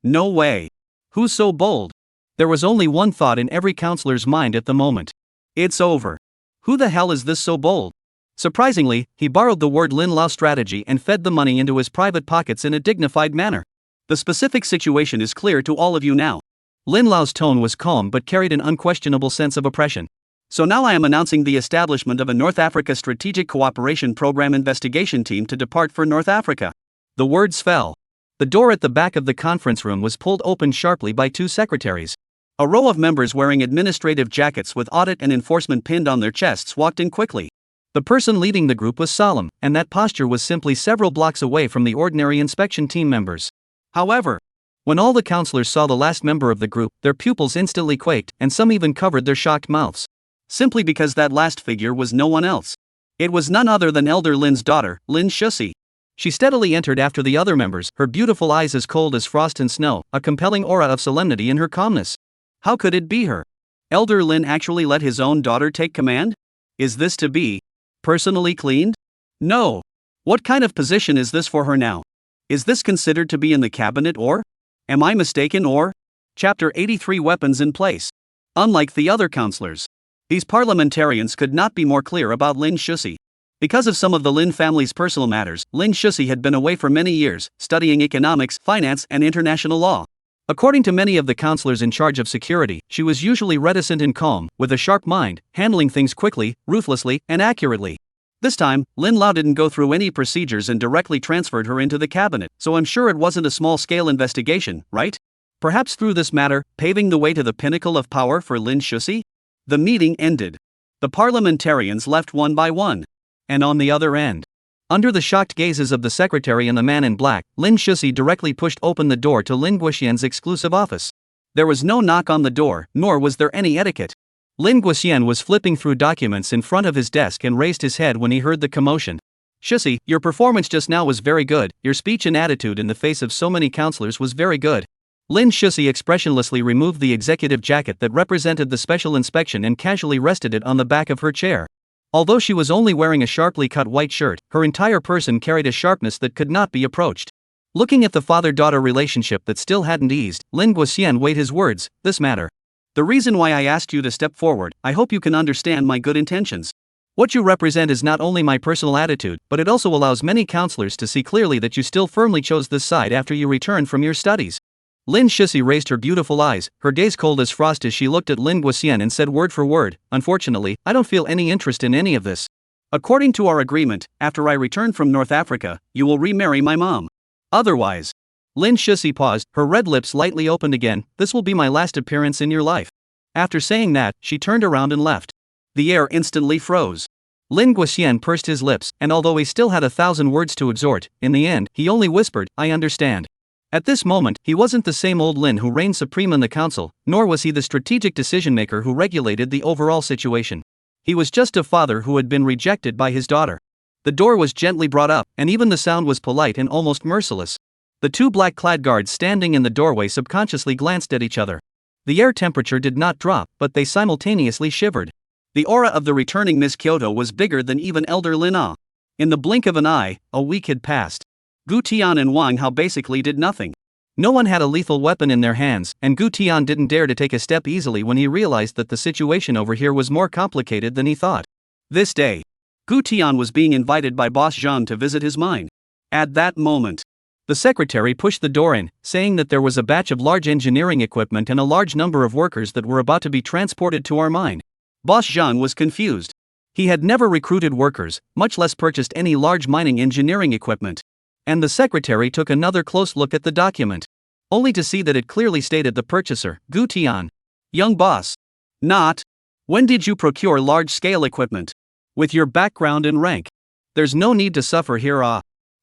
No way. Who's so bold? There was only one thought in every counselor's mind at the moment. It's over. Who the hell is this so bold? Surprisingly, he borrowed the word Lin Lao strategy and fed the money into his private pockets in a dignified manner. The specific situation is clear to all of you now. Lin Lao's tone was calm but carried an unquestionable sense of oppression. So now I am announcing the establishment of a North Africa Strategic Cooperation Program investigation team to depart for North Africa. The words fell. The door at the back of the conference room was pulled open sharply by 2 secretaries. A row of members wearing administrative jackets with audit and enforcement pinned on their chests walked in quickly. The person leading the group was solemn, and that posture was simply several blocks away from the ordinary inspection team members. However, when all the counselors saw the last member of the group, their pupils instantly quaked, and some even covered their shocked mouths. Simply because that last figure was no one else. It was none other than Elder Lin's daughter, Lin Shusi. She steadily entered after the other members, her beautiful eyes as cold as frost and snow, a compelling aura of solemnity in her calmness. How could it be her? Elder Lin actually let his own daughter take command? Is this to be personally cleaned? No. What kind of position is this for her now? Is this considered to be in the cabinet or? Am I mistaken or? Chapter 83 Weapons in place. Unlike the other counselors, these parliamentarians could not be more clear about Lin Shusi. Because of some of the Lin family's personal matters, Lin Shusi had been away for many years, studying economics, finance, and international law. According to many of the counselors in charge of security, she was usually reticent and calm, with a sharp mind, handling things quickly, ruthlessly, and accurately. This time, Lin Lao didn't go through any procedures and directly transferred her into the cabinet, so I'm sure it wasn't a small-scale investigation, right? Perhaps through this matter, paving the way to the pinnacle of power for Lin Shusi? The meeting ended. The parliamentarians left one by one. And on the other end, under the shocked gazes of the secretary and the man in black, Lin Shusi directly pushed open the door to Lin Guoxian's exclusive office. There was no knock on the door, nor was there any etiquette. Lin Guoxian was flipping through documents in front of his desk and raised his head when he heard the commotion. "Shusi, your performance just now was very good, your speech and attitude in the face of so many counselors was very good." Lin Shusi expressionlessly removed the executive jacket that represented the special inspection and casually rested it on the back of her chair. Although she was only wearing a sharply cut white shirt, her entire person carried a sharpness that could not be approached. Looking at the father-daughter relationship that still hadn't eased, Lin Guoxian weighed his words, "This matter. The reason why I asked you to step forward, I hope you can understand my good intentions. What you represent is not only my personal attitude, but it also allows many counselors to see clearly that you still firmly chose this side after you returned from your studies." Lin Shusi raised her beautiful eyes, her gaze cold as frost as she looked at Lin Guoxian and said word for word, "Unfortunately, I don't feel any interest in any of this. According to our agreement, after I return from North Africa, you will remarry my mom. Otherwise..." Lin Shusi paused, her red lips lightly opened again. "This will be my last appearance in your life." After saying that, she turned around and left. The air instantly froze. Lin Guoxian pursed his lips, and although he still had 1,000 words to exhort, in the end, he only whispered, "I understand." At this moment, he wasn't the same old Lin who reigned supreme in the council, nor was he the strategic decision-maker who regulated the overall situation. He was just a father who had been rejected by his daughter. The door was gently brought up, and even the sound was polite and almost merciless. The 2 black-clad guards standing in the doorway subconsciously glanced at each other. The air temperature did not drop, but they simultaneously shivered. The aura of the returning Miss Kyoto was bigger than even Elder Lin Ah. In the blink of an eye, a week had passed. Gu Tian and Wang Hao basically did nothing. No one had a lethal weapon in their hands, and Gu Tian didn't dare to take a step easily when he realized that the situation over here was more complicated than he thought. This day, Gu Tian was being invited by Boss Zhang to visit his mine. At that moment, the secretary pushed the door in, saying that there was a batch of large engineering equipment and a large number of workers that were about to be transported to our mine. Boss Zhang was confused. He had never recruited workers, much less purchased any large mining engineering equipment. And the secretary took another close look at the document, only to see that it clearly stated the purchaser, Gu Tian. Young boss. Not. When did you procure large-scale equipment? With your background and rank, there's no need to suffer here.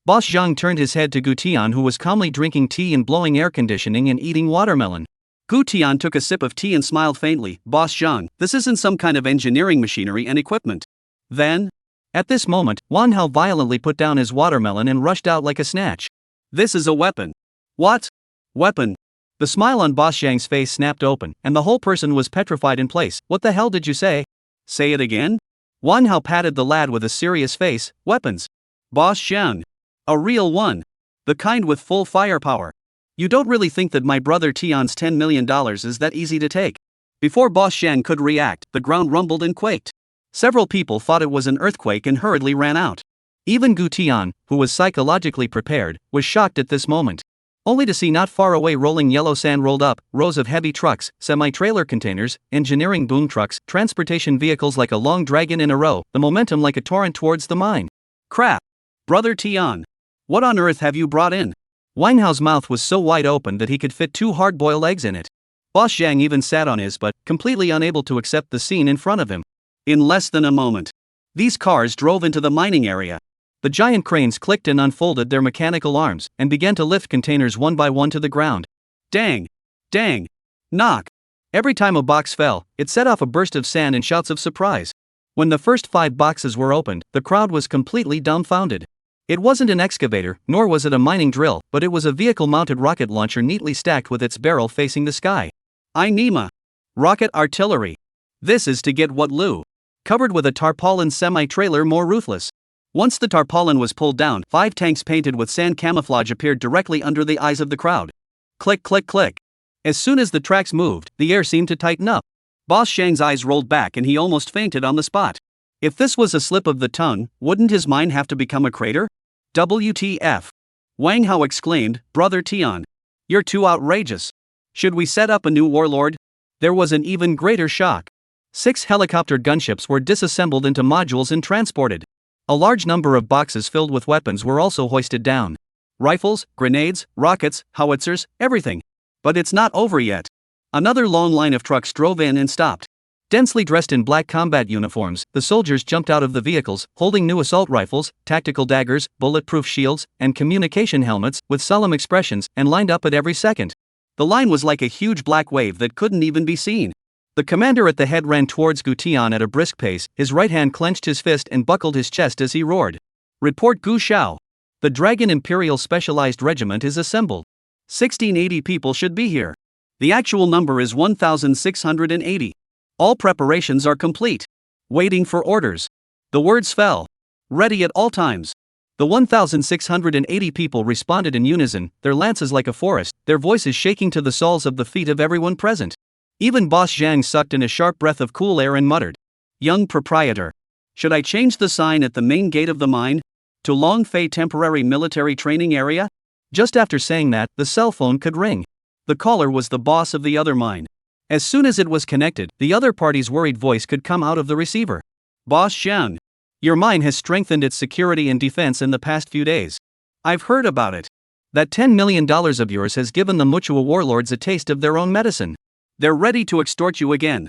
Boss Zhang turned his head to Gu Tian, who was calmly drinking tea and blowing air conditioning and eating watermelon. Gu Tian took a sip of tea and smiled faintly. Boss Zhang, this isn't some kind of engineering machinery and equipment. Then, at this moment, Wang Hao violently put down his watermelon and rushed out like a snatch. This is a weapon. What? Weapon? The smile on Boss Zhang's face snapped open, and the whole person was petrified in place. What the hell did you say? Say it again? Wang Hao patted the lad with a serious face. Weapons. Boss Zhang. A real one. The kind with full firepower. You don't really think that my brother Tian's $10 million is that easy to take? Before Boss Zhang could react, the ground rumbled and quaked. Several people thought it was an earthquake and hurriedly ran out. Even Gu Tian, who was psychologically prepared, was shocked at this moment. Only to see not far away rolling yellow sand rolled up, rows of heavy trucks, semi-trailer containers, engineering boom trucks, transportation vehicles like a long dragon in a row, the momentum like a torrent towards the mine. Crap! Brother Tian. What on earth have you brought in? Wang Hao's mouth was so wide open that he could fit 2 hard-boiled eggs in it. Boss Zhang even sat on his butt, completely unable to accept the scene in front of him. In less than a moment, these cars drove into the mining area. The giant cranes clicked and unfolded their mechanical arms, and began to lift containers one by one to the ground. Dang! Dang! Knock! Every time a box fell, it set off a burst of sand and shouts of surprise. When the first 5 boxes were opened, the crowd was completely dumbfounded. It wasn't an excavator, nor was it a mining drill, but it was a vehicle-mounted rocket launcher neatly stacked with its barrel facing the sky. Nima! Rocket artillery! This is to get what Lu. Covered with a tarpaulin semi-trailer more ruthless. Once the tarpaulin was pulled down, 5 tanks painted with sand camouflage appeared directly under the eyes of the crowd. Click, click, click. As soon as the tracks moved, the air seemed to tighten up. Boss Zhang's eyes rolled back and he almost fainted on the spot. If this was a slip of the tongue, wouldn't his mine have to become a crater? WTF! Wang Hao exclaimed, Brother Tian. You're too outrageous. Should we set up a new warlord? There was an even greater shock. 6 helicopter gunships were disassembled into modules and transported. A large number of boxes filled with weapons were also hoisted down. Rifles, grenades, rockets, howitzers, everything. But it's not over yet. Another long line of trucks drove in and stopped. Densely dressed in black combat uniforms, the soldiers jumped out of the vehicles, holding new assault rifles, tactical daggers, bulletproof shields, and communication helmets, with solemn expressions, and lined up at every second. The line was like a huge black wave that couldn't even be seen. The commander at the head ran towards Gu Tian at a brisk pace, his right hand clenched his fist and buckled his chest as he roared. Report Gu Qiao. The Dragon Imperial Specialized Regiment is assembled. 1680 people should be here. The actual number is 1680. All preparations are complete. Waiting for orders. The words fell. Ready at all times. The 1680 people responded in unison, their lances like a forest, their voices shaking to the soles of the feet of everyone present. Even Boss Zhang sucked in a sharp breath of cool air and muttered. Young proprietor. Should I change the sign at the main gate of the mine? To Longfei Temporary Military Training Area? Just after saying that, the cell phone could ring. The caller was the boss of the other mine. As soon as it was connected, the other party's worried voice could come out of the receiver. Boss Zhang. Your mine has strengthened its security and defense in the past few days. I've heard about it. That $10 million of yours has given the Mutua warlords a taste of their own medicine. They're ready to extort you again.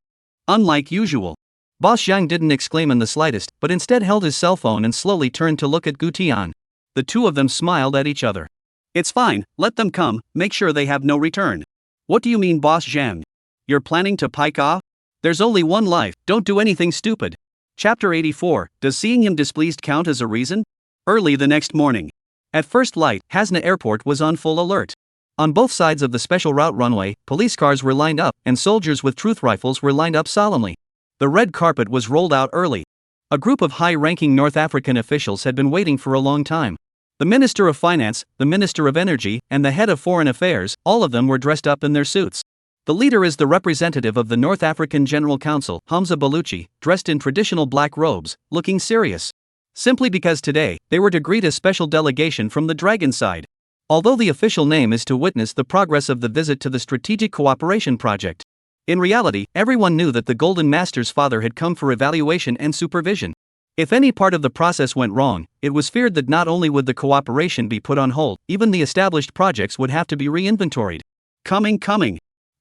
Unlike usual. Boss Zhang didn't exclaim in the slightest, but instead held his cell phone and slowly turned to look at Gu Tian. The two of them smiled at each other. It's fine, let them come, make sure they have no return. What do you mean, Boss Zhang? You're planning to pike off? There's only one life, don't do anything stupid. Chapter 84, does seeing him displeased count as a reason? Early the next morning. At first light, Hasna Airport was on full alert. On both sides of the special route runway, police cars were lined up, and soldiers with truth rifles were lined up solemnly. The red carpet was rolled out early. A group of high-ranking North African officials had been waiting for a long time. The Minister of Finance, the Minister of Energy, and the Head of Foreign Affairs, all of them were dressed up in their suits. The leader is the representative of the North African General Council, Hamza Baluchi, dressed in traditional black robes, looking serious. Simply because today, they were to greet a special delegation from the Dragon side. Although the official name is to witness the progress of the visit to the Strategic Cooperation Project. In reality, everyone knew that the Golden Master's father had come for evaluation and supervision. If any part of the process went wrong, it was feared that not only would the cooperation be put on hold, even the established projects would have to be re-inventoried. Coming.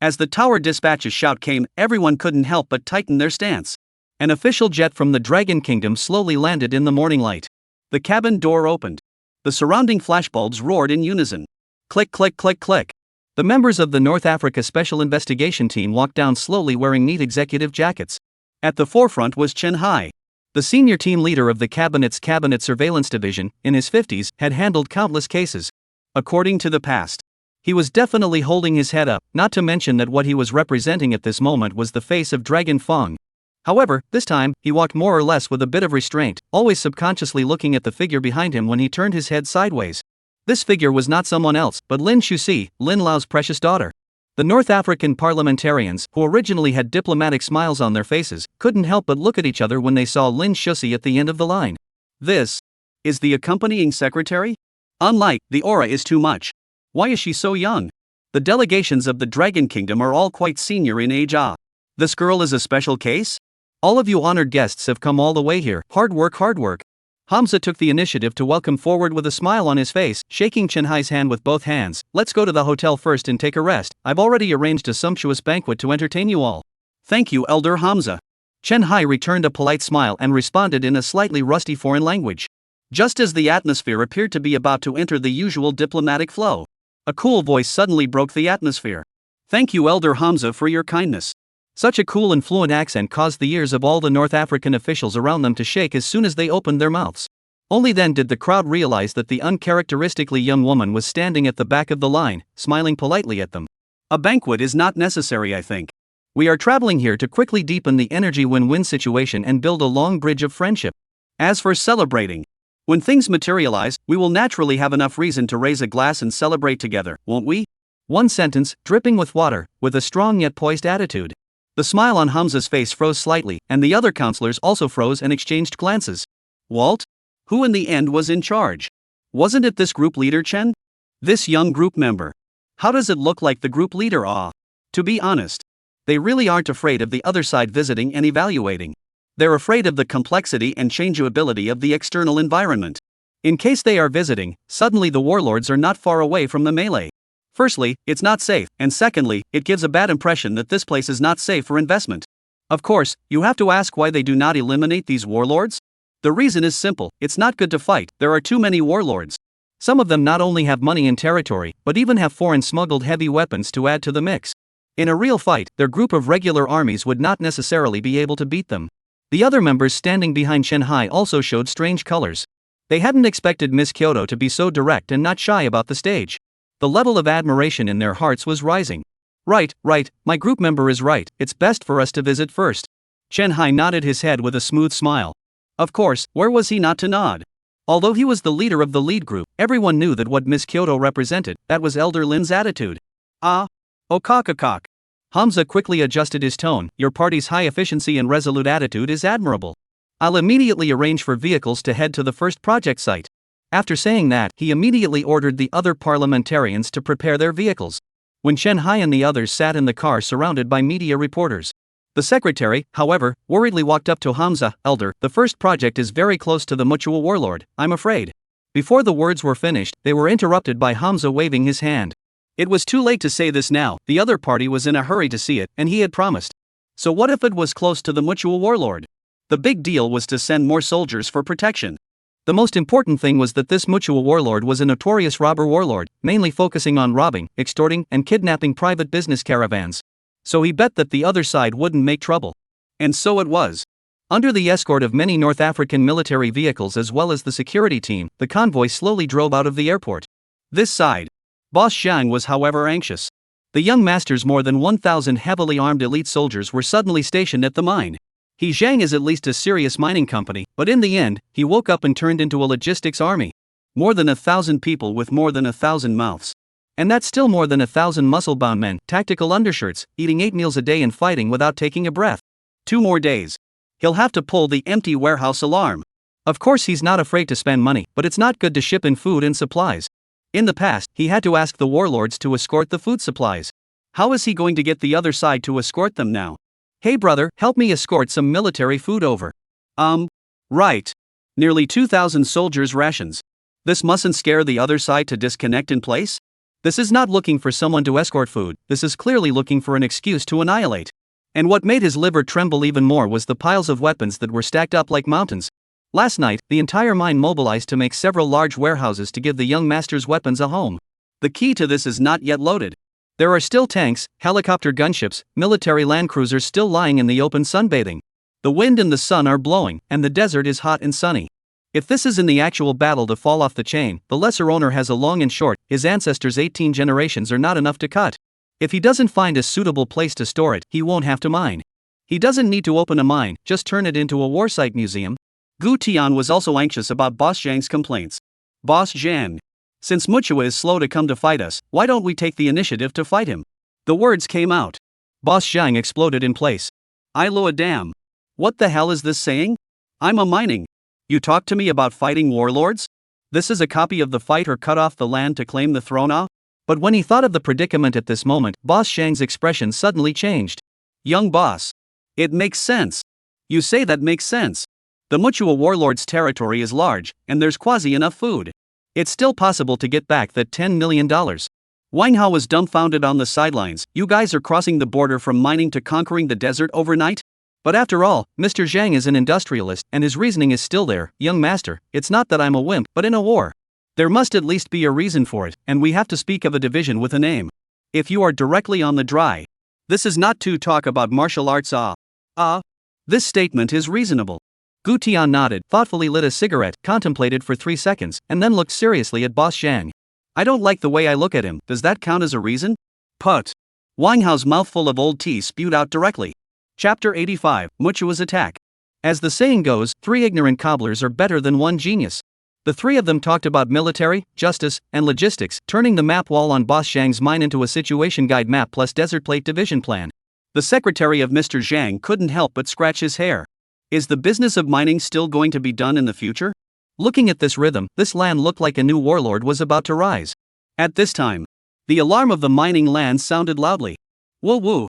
As the Tower Dispatch's shout came, everyone couldn't help but tighten their stance. An official jet from the Dragon Kingdom slowly landed in the morning light. The cabin door opened. The surrounding flashbulbs roared in unison. Click, click, click, click. The members of the North Africa Special Investigation Team walked down slowly wearing neat executive jackets. At the forefront was Chen Hai. The senior team leader of the Cabinet's Cabinet Surveillance Division, in his 50s, had handled countless cases. According to the past, he was definitely holding his head up, not to mention that what he was representing at this moment was the face of Dragon Feng. However, this time, he walked more or less with a bit of restraint, always subconsciously looking at the figure behind him when he turned his head sideways. This figure was not someone else, but Lin Shuxi, Lin Lao's precious daughter. The North African parliamentarians, who originally had diplomatic smiles on their faces, couldn't help but look at each other when they saw Lin Shuxi at the end of the line. This is the accompanying secretary? Unlike, the aura is too much. Why is she so young? The delegations of the Dragon Kingdom are all quite senior in age. This girl is a special case? All of you honored guests have come all the way here. Hard work. Hamza took the initiative to welcome forward with a smile on his face, shaking Chen Hai's hand with both hands. Let's go to the hotel first and take a rest. I've already arranged a sumptuous banquet to entertain you all. Thank you, Elder Hamza. Chen Hai returned a polite smile and responded in a slightly rusty foreign language. Just as the atmosphere appeared to be about to enter the usual diplomatic flow, a cool voice suddenly broke the atmosphere. Thank you, Elder Hamza, for your kindness. Such a cool and fluent accent caused the ears of all the North African officials around them to shake as soon as they opened their mouths. Only then did the crowd realize that the uncharacteristically young woman was standing at the back of the line, smiling politely at them. A banquet is not necessary, I think. We are traveling here to quickly deepen the energy win-win situation and build a long bridge of friendship. As for celebrating, when things materialize, we will naturally have enough reason to raise a glass and celebrate together, won't we? One sentence, dripping with water, with a strong yet poised attitude. The smile on Hamza's face froze slightly, and the other counselors also froze and exchanged glances. Walt? Who in the end was in charge? Wasn't it this group leader Chen? This young group member? How does it look like the group leader? To be honest, they really aren't afraid of the other side visiting and evaluating. They're afraid of the complexity and changeability of the external environment. In case they are visiting, suddenly the warlords are not far away from the melee. Firstly, it's not safe, and secondly, it gives a bad impression that this place is not safe for investment. Of course, you have to ask why they do not eliminate these warlords? The reason is simple, it's not good to fight, there are too many warlords. Some of them not only have money and territory, but even have foreign smuggled heavy weapons to add to the mix. In a real fight, their group of regular armies would not necessarily be able to beat them. The other members standing behind Chen Hai also showed strange colors. They hadn't expected Miss Kyoto to be so direct and not shy about the stage. The level of admiration in their hearts was rising. Right, my group member is right, it's best for us to visit first. Chen Hai nodded his head with a smooth smile. Of course, where was he not to nod? Although he was the leader of the lead group, everyone knew that what Miss Kyoto represented, that was Elder Lin's attitude. Cock. Hamza quickly adjusted his tone. Your party's high efficiency and resolute attitude is admirable. I'll immediately arrange for vehicles to head to the first project site. After saying that, he immediately ordered the other parliamentarians to prepare their vehicles. When Chen Hai and the others sat in the car surrounded by media reporters, the secretary, however, worriedly walked up to Hamza. Elder, the first project is very close to the mutual warlord, I'm afraid. Before the words were finished, they were interrupted by Hamza waving his hand. It was too late to say this now, the other party was in a hurry to see it, and he had promised. So what if it was close to the mutual warlord? The big deal was to send more soldiers for protection. The most important thing was that this mutual warlord was a notorious robber warlord, mainly focusing on robbing, extorting, and kidnapping private business caravans. So he bet that the other side wouldn't make trouble. And so it was. Under the escort of many North African military vehicles as well as the security team, the convoy slowly drove out of the airport. This side. Boss Zhang was however anxious. The young master's more than 1,000 heavily armed elite soldiers were suddenly stationed at the mine. He Zhang is at least a serious mining company, but in the end, he woke up and turned into a logistics army. More than 1,000 people with more than 1,000 mouths. And that's still more than 1,000 muscle-bound men, tactical undershirts, eating 8 meals a day and fighting without taking a breath. 2 more days. He'll have to pull the empty warehouse alarm. Of course he's not afraid to spend money, but it's not good to ship in food and supplies. In the past, he had to ask the warlords to escort the food supplies. How is he going to get the other side to escort them now? Hey brother, help me escort some military food over. Right. Nearly 2,000 soldiers' rations. This mustn't scare the other side to disconnect in place? This is not looking for someone to escort food, this is clearly looking for an excuse to annihilate. And what made his liver tremble even more was the piles of weapons that were stacked up like mountains. Last night, the entire mine mobilized to make several large warehouses to give the young master's weapons a home. The key to this is not yet loaded. There are still tanks, helicopter gunships, military land cruisers still lying in the open sunbathing. The wind and the sun are blowing, and the desert is hot and sunny. If this is in the actual battle to fall off the chain, the lesser owner has a long and short, his ancestors' 18 generations are not enough to cut. If he doesn't find a suitable place to store it, he won't have to mine. He doesn't need to open a mine, just turn it into a warsite museum. Gu Tian was also anxious about Boss Zhang's complaints. Boss Zhang. Since Muchua is slow to come to fight us, why don't we take the initiative to fight him? The words came out. Boss Zhang exploded in place. I lo a damn. What the hell is this saying? I'm a mining. You talk to me about fighting warlords? This is a copy of the fight or cut off the land to claim the throne ah? But when he thought of the predicament at this moment, Boss Zhang's expression suddenly changed. Young boss. It makes sense. You say that makes sense. The Muchua warlord's territory is large, and there's quasi enough food. It's still possible to get back that $10 million. Wang Hao was dumbfounded on the sidelines. You guys are crossing the border from mining to conquering the desert overnight? But after all, Mr. Zhang is an industrialist, and his reasoning is still there. Young master, it's not that I'm a wimp, but in a war, there must at least be a reason for it, and we have to speak of a division with a name. If you are directly on the dry, this is not to talk about martial arts this statement is reasonable. Gu Tian nodded, thoughtfully lit a cigarette, contemplated for 3 seconds, and then looked seriously at Boss Zhang. I don't like the way I look at him, does that count as a reason? Put. Wang Hao's mouthful of old tea spewed out directly. Chapter 85, Muchua's Attack. As the saying goes, 3 ignorant cobblers are better than 1 genius. The 3 of them talked about military, justice, and logistics, turning the map wall on Boss Zhang's mine into a situation guide map plus desert plate division plan. The secretary of Mr. Zhang couldn't help but scratch his hair. Is the business of mining still going to be done in the future? Looking at this rhythm, this land looked like a new warlord was about to rise. At this time, the alarm of the mining land sounded loudly. Woo woo.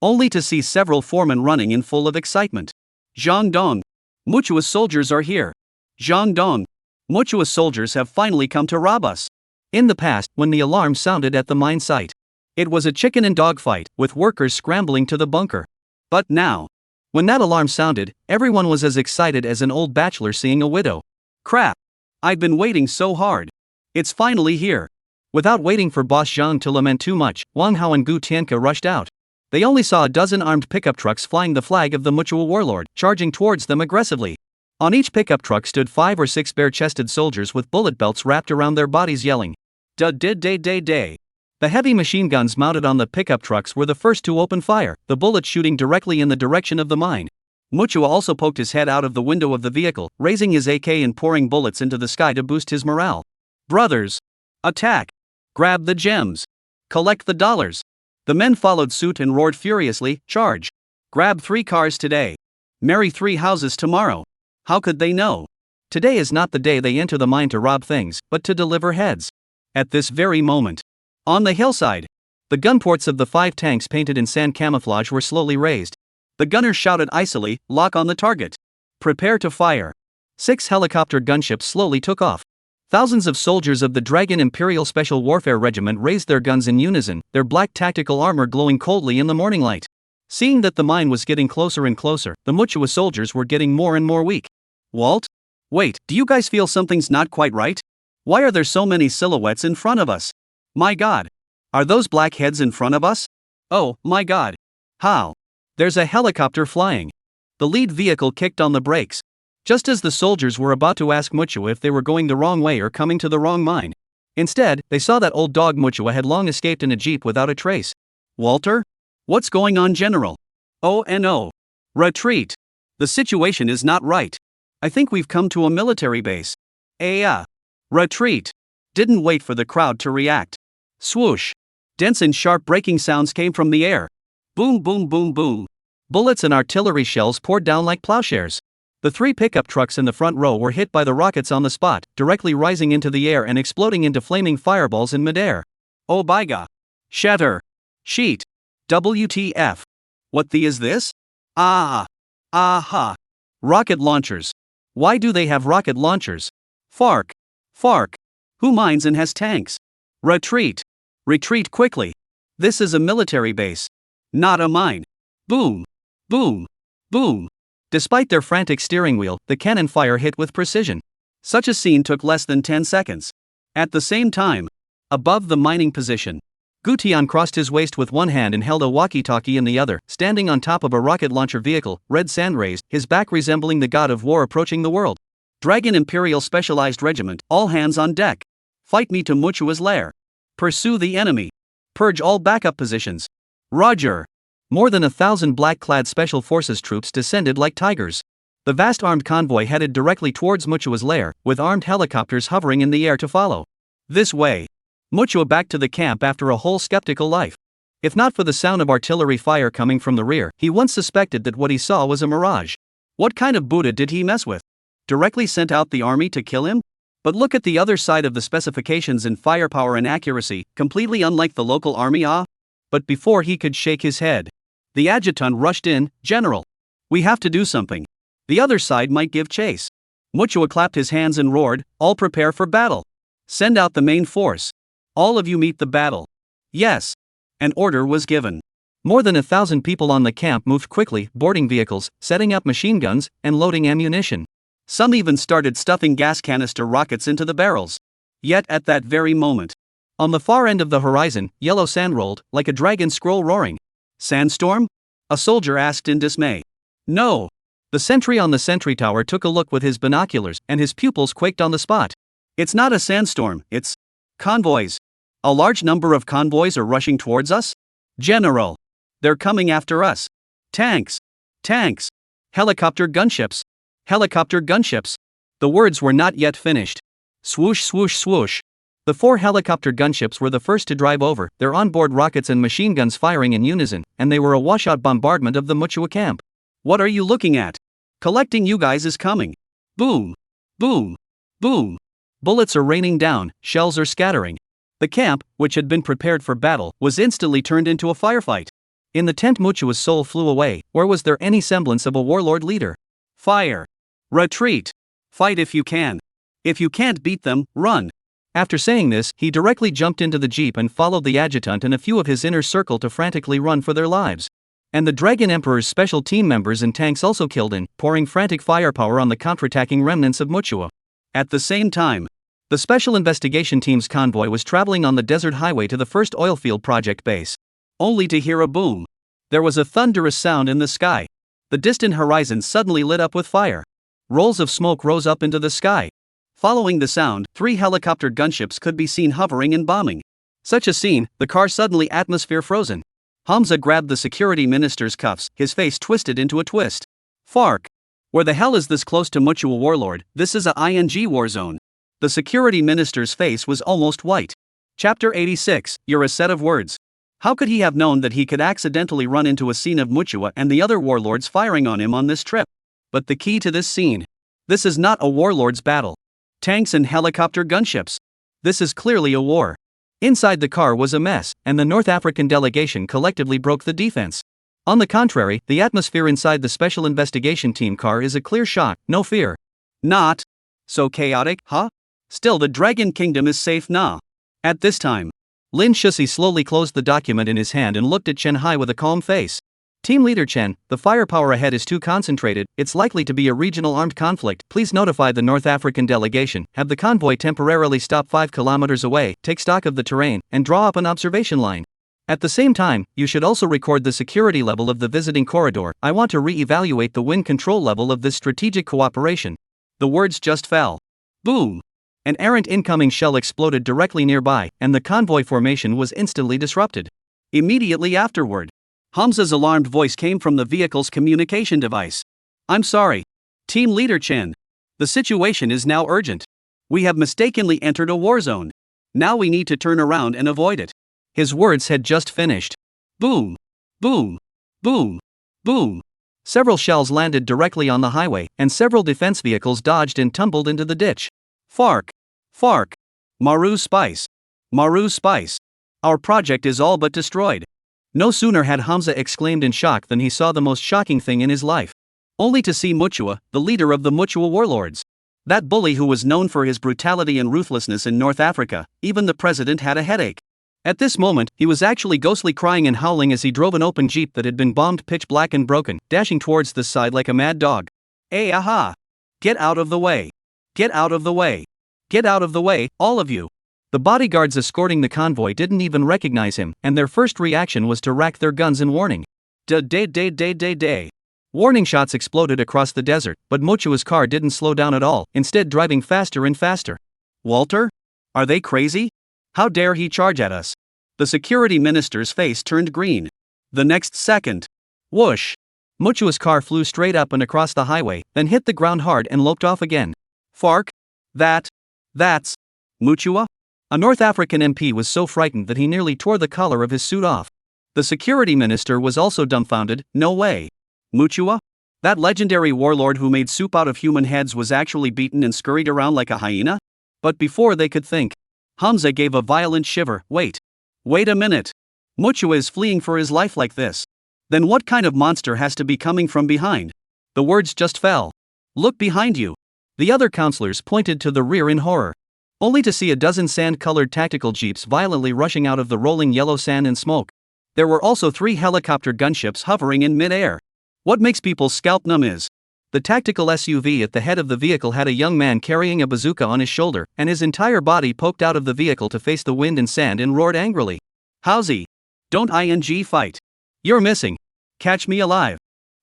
Only to see several foremen running in full of excitement. Zhang Dong. Muchua's soldiers are here. Zhang Dong. Muchua's soldiers have finally come to rob us. In the past, when the alarm sounded at the mine site, it was a chicken and dog fight, with workers scrambling to the bunker. But now, when that alarm sounded, everyone was as excited as an old bachelor seeing a widow. Crap. I've been waiting so hard. It's finally here. Without waiting for Boss Zhang to lament too much, Wang Hao and Gu Tianke rushed out. They only saw a dozen armed pickup trucks flying the flag of the Muchua warlord, charging towards them aggressively. On each pickup truck stood 5 or 6 bare-chested soldiers with bullet belts wrapped around their bodies yelling, "Da-day-day-day." The heavy machine guns mounted on the pickup trucks were the first to open fire, the bullets shooting directly in the direction of the mine. Muchua also poked his head out of the window of the vehicle, raising his AK and pouring bullets into the sky to boost his morale. Brothers! Attack! Grab the gems! Collect the dollars! The men followed suit and roared furiously, "Charge! Grab 3 cars today! Marry 3 houses tomorrow!" How could they know? Today is not the day they enter the mine to rob things, but to deliver heads. At this very moment, on the hillside, the gun ports of the 5 tanks painted in sand camouflage were slowly raised. The gunners shouted icily, "Lock on the target! Prepare to fire!" 6 helicopter gunships slowly took off. Thousands of soldiers of the Dragon Imperial Special Warfare Regiment raised their guns in unison, their black tactical armor glowing coldly in the morning light. Seeing that the mine was getting closer and closer, the Muchua soldiers were getting more and more weak. Walt? Wait, do you guys feel something's not quite right? Why are there so many silhouettes in front of us? My god. Are those black heads in front of us? Oh, my god. How? There's a helicopter flying. The lead vehicle kicked on the brakes. Just as the soldiers were about to ask Muchua if they were going the wrong way or coming to the wrong mine. Instead, they saw that old dog Muchua had long escaped in a jeep without a trace. Walter? What's going on, General? Oh no. Retreat. The situation is not right. I think we've come to a military base. Retreat. Didn't wait for the crowd to react. Swoosh. Dense and sharp breaking sounds came from the air. Boom, boom, boom, boom. Bullets and artillery shells poured down like plowshares. The 3 pickup trucks in the front row were hit by the rockets on the spot, directly rising into the air and exploding into flaming fireballs in midair. Oh byga. Shatter. Sheet. WTF. What the is this? Aha. Rocket launchers. Why do they have rocket launchers? Fark. Who mines and has tanks? Retreat. Retreat quickly. This is a military base. Not a mine. Boom. Boom. Boom. Despite their frantic steering wheel, the cannon fire hit with precision. Such a scene took less than 10 seconds. At the same time, above the mining position, Gutian crossed his waist with one hand and held a walkie-talkie in the other, standing on top of a rocket launcher vehicle, red sand rays, his back resembling the god of war approaching the world. Dragon Imperial Specialized Regiment, all hands on deck. Fight me to Muchua's lair. Pursue the enemy. Purge all backup positions. Roger. More than 1,000 black-clad Special Forces troops descended like tigers. The vast armed convoy headed directly towards Muchua's lair, with armed helicopters hovering in the air to follow. This way. Muchua back to the camp after a whole skeptical life. If not for the sound of artillery fire coming from the rear, he once suspected that what he saw was a mirage. What kind of Buddha did he mess with? Directly sent out the army to kill him? But look at the other side of the specifications in firepower and accuracy, completely unlike the local army. But before he could shake his head, the adjutant rushed in. General, we have to do something. The other side might give chase. Muchua clapped his hands and roared, all prepare for battle. Send out the main force. All of you meet the battle. Yes. An order was given. More than 1,000 people on the camp moved quickly, boarding vehicles, setting up machine guns, and loading ammunition. Some even started stuffing gas canister rockets into the barrels. Yet at that very moment, on the far end of the horizon, yellow sand rolled, like a dragon scroll roaring. Sandstorm? A soldier asked in dismay. No. The sentry on the sentry tower took a look with his binoculars, and his pupils quaked on the spot. It's not a sandstorm, it's convoys. A large number of convoys are rushing towards us? General. They're coming after us. Tanks. Helicopter gunships. The words were not yet finished. Swoosh, swoosh, swoosh. The 4 helicopter gunships were the first to drive over, their onboard rockets and machine guns firing in unison, and they were a washout bombardment of the Muchua camp. What are you looking at? Collecting you guys is coming. Boom. Boom. Boom. Bullets are raining down, shells are scattering. The camp, which had been prepared for battle, was instantly turned into a firefight. In the tent Muchua's soul flew away, where was there any semblance of a warlord leader? Fire. Retreat. Fight if you can. If you can't beat them, run. After saying this, he directly jumped into the jeep and followed the adjutant and a few of his inner circle to frantically run for their lives. And the Dragon Emperor's special team members and tanks also killed in, pouring frantic firepower on the counterattacking remnants of Muchua. At the same time, the Special Investigation Team's convoy was traveling on the desert highway to the first oilfield project base. Only to hear a boom. There was a thunderous sound in the sky. The distant horizon suddenly lit up with fire. Rolls of smoke rose up into the sky. Following the sound, 3 helicopter gunships could be seen hovering and bombing. Such a scene, the car suddenly atmosphere frozen. Hamza grabbed the security minister's cuffs, his face twisted into a twist. Fark. Where the hell is this close to Muchua warlord? This is a ING war zone. The security minister's face was almost white. Chapter 86, You're a set of words. How could he have known that he could accidentally run into a scene of Muchua and the other warlords firing on him on this trip? But the key to this scene. This is not a warlord's battle. Tanks and helicopter gunships. This is clearly a war. Inside the car was a mess, and the North African delegation collectively broke the defense. On the contrary, the atmosphere inside the Special Investigation Team car is a clear shot, no fear. Not so chaotic, huh? Still, the Dragon Kingdom is safe now. At this time, Lin Shusi slowly closed the document in his hand and looked at Chen Hai with a calm face. Team Leader Chen, the firepower ahead is too concentrated, it's likely to be a regional armed conflict. Please notify the North African delegation, have the convoy temporarily stop 5 kilometers away, take stock of the terrain, and draw up an observation line. At the same time, you should also record the security level of the visiting corridor. I want to re-evaluate the wind control level of this strategic cooperation. The words just fell. Boom! An errant incoming shell exploded directly nearby, and the convoy formation was instantly disrupted. Immediately afterward, Hamza's alarmed voice came from the vehicle's communication device. I'm sorry. Team Leader Chen. The situation is now urgent. We have mistakenly entered a war zone. Now we need to turn around and avoid it. His words had just finished. Boom. Boom. Boom. Boom. Several shells landed directly on the highway, and several defense vehicles dodged and tumbled into the ditch. Fark. Fark. Maru Spice. Maru Spice. Our project is all but destroyed. No sooner had Hamza exclaimed in shock than he saw the most shocking thing in his life. Only to see Muchua, the leader of the Muchua warlords. That bully who was known for his brutality and ruthlessness in North Africa. Even the president had a headache. At this moment, he was actually ghostly crying and howling as he drove an open jeep that had been bombed pitch black and broken, dashing towards the side like a mad dog. Hey, aha! Get out of the way! Get out of the way! Get out of the way, all of you! The bodyguards escorting the convoy didn't even recognize him, and their first reaction was to rack their guns in warning. Day. Warning shots exploded across the desert, but Muchua's car didn't slow down at all, instead driving faster and faster. Walter? Are they crazy? How dare he charge at us? The security minister's face turned green. The next second. Whoosh! Muchua's car flew straight up and across the highway, then hit the ground hard and loped off again. Fark? That's Muchua? A North African MP was so frightened that he nearly tore the collar of his suit off. The security minister was also dumbfounded. No way. Muchua? That legendary warlord who made soup out of human heads was actually beaten and scurried around like a hyena? But before they could think, Hamza gave a violent shiver. Wait a minute. Muchua is fleeing for his life like this. Then what kind of monster has to be coming from behind? The words just fell. Look behind you. The other counselors pointed to the rear in horror. Only to see a dozen sand-colored tactical jeeps violently rushing out of the rolling yellow sand and smoke. There were also 3 helicopter gunships hovering in mid-air. What makes people scalp numb is the tactical SUV at the head of the vehicle had a young man carrying a bazooka on his shoulder, and his entire body poked out of the vehicle to face the wind and sand and roared angrily. Howsy? Don't ing fight. You're missing. Catch me alive.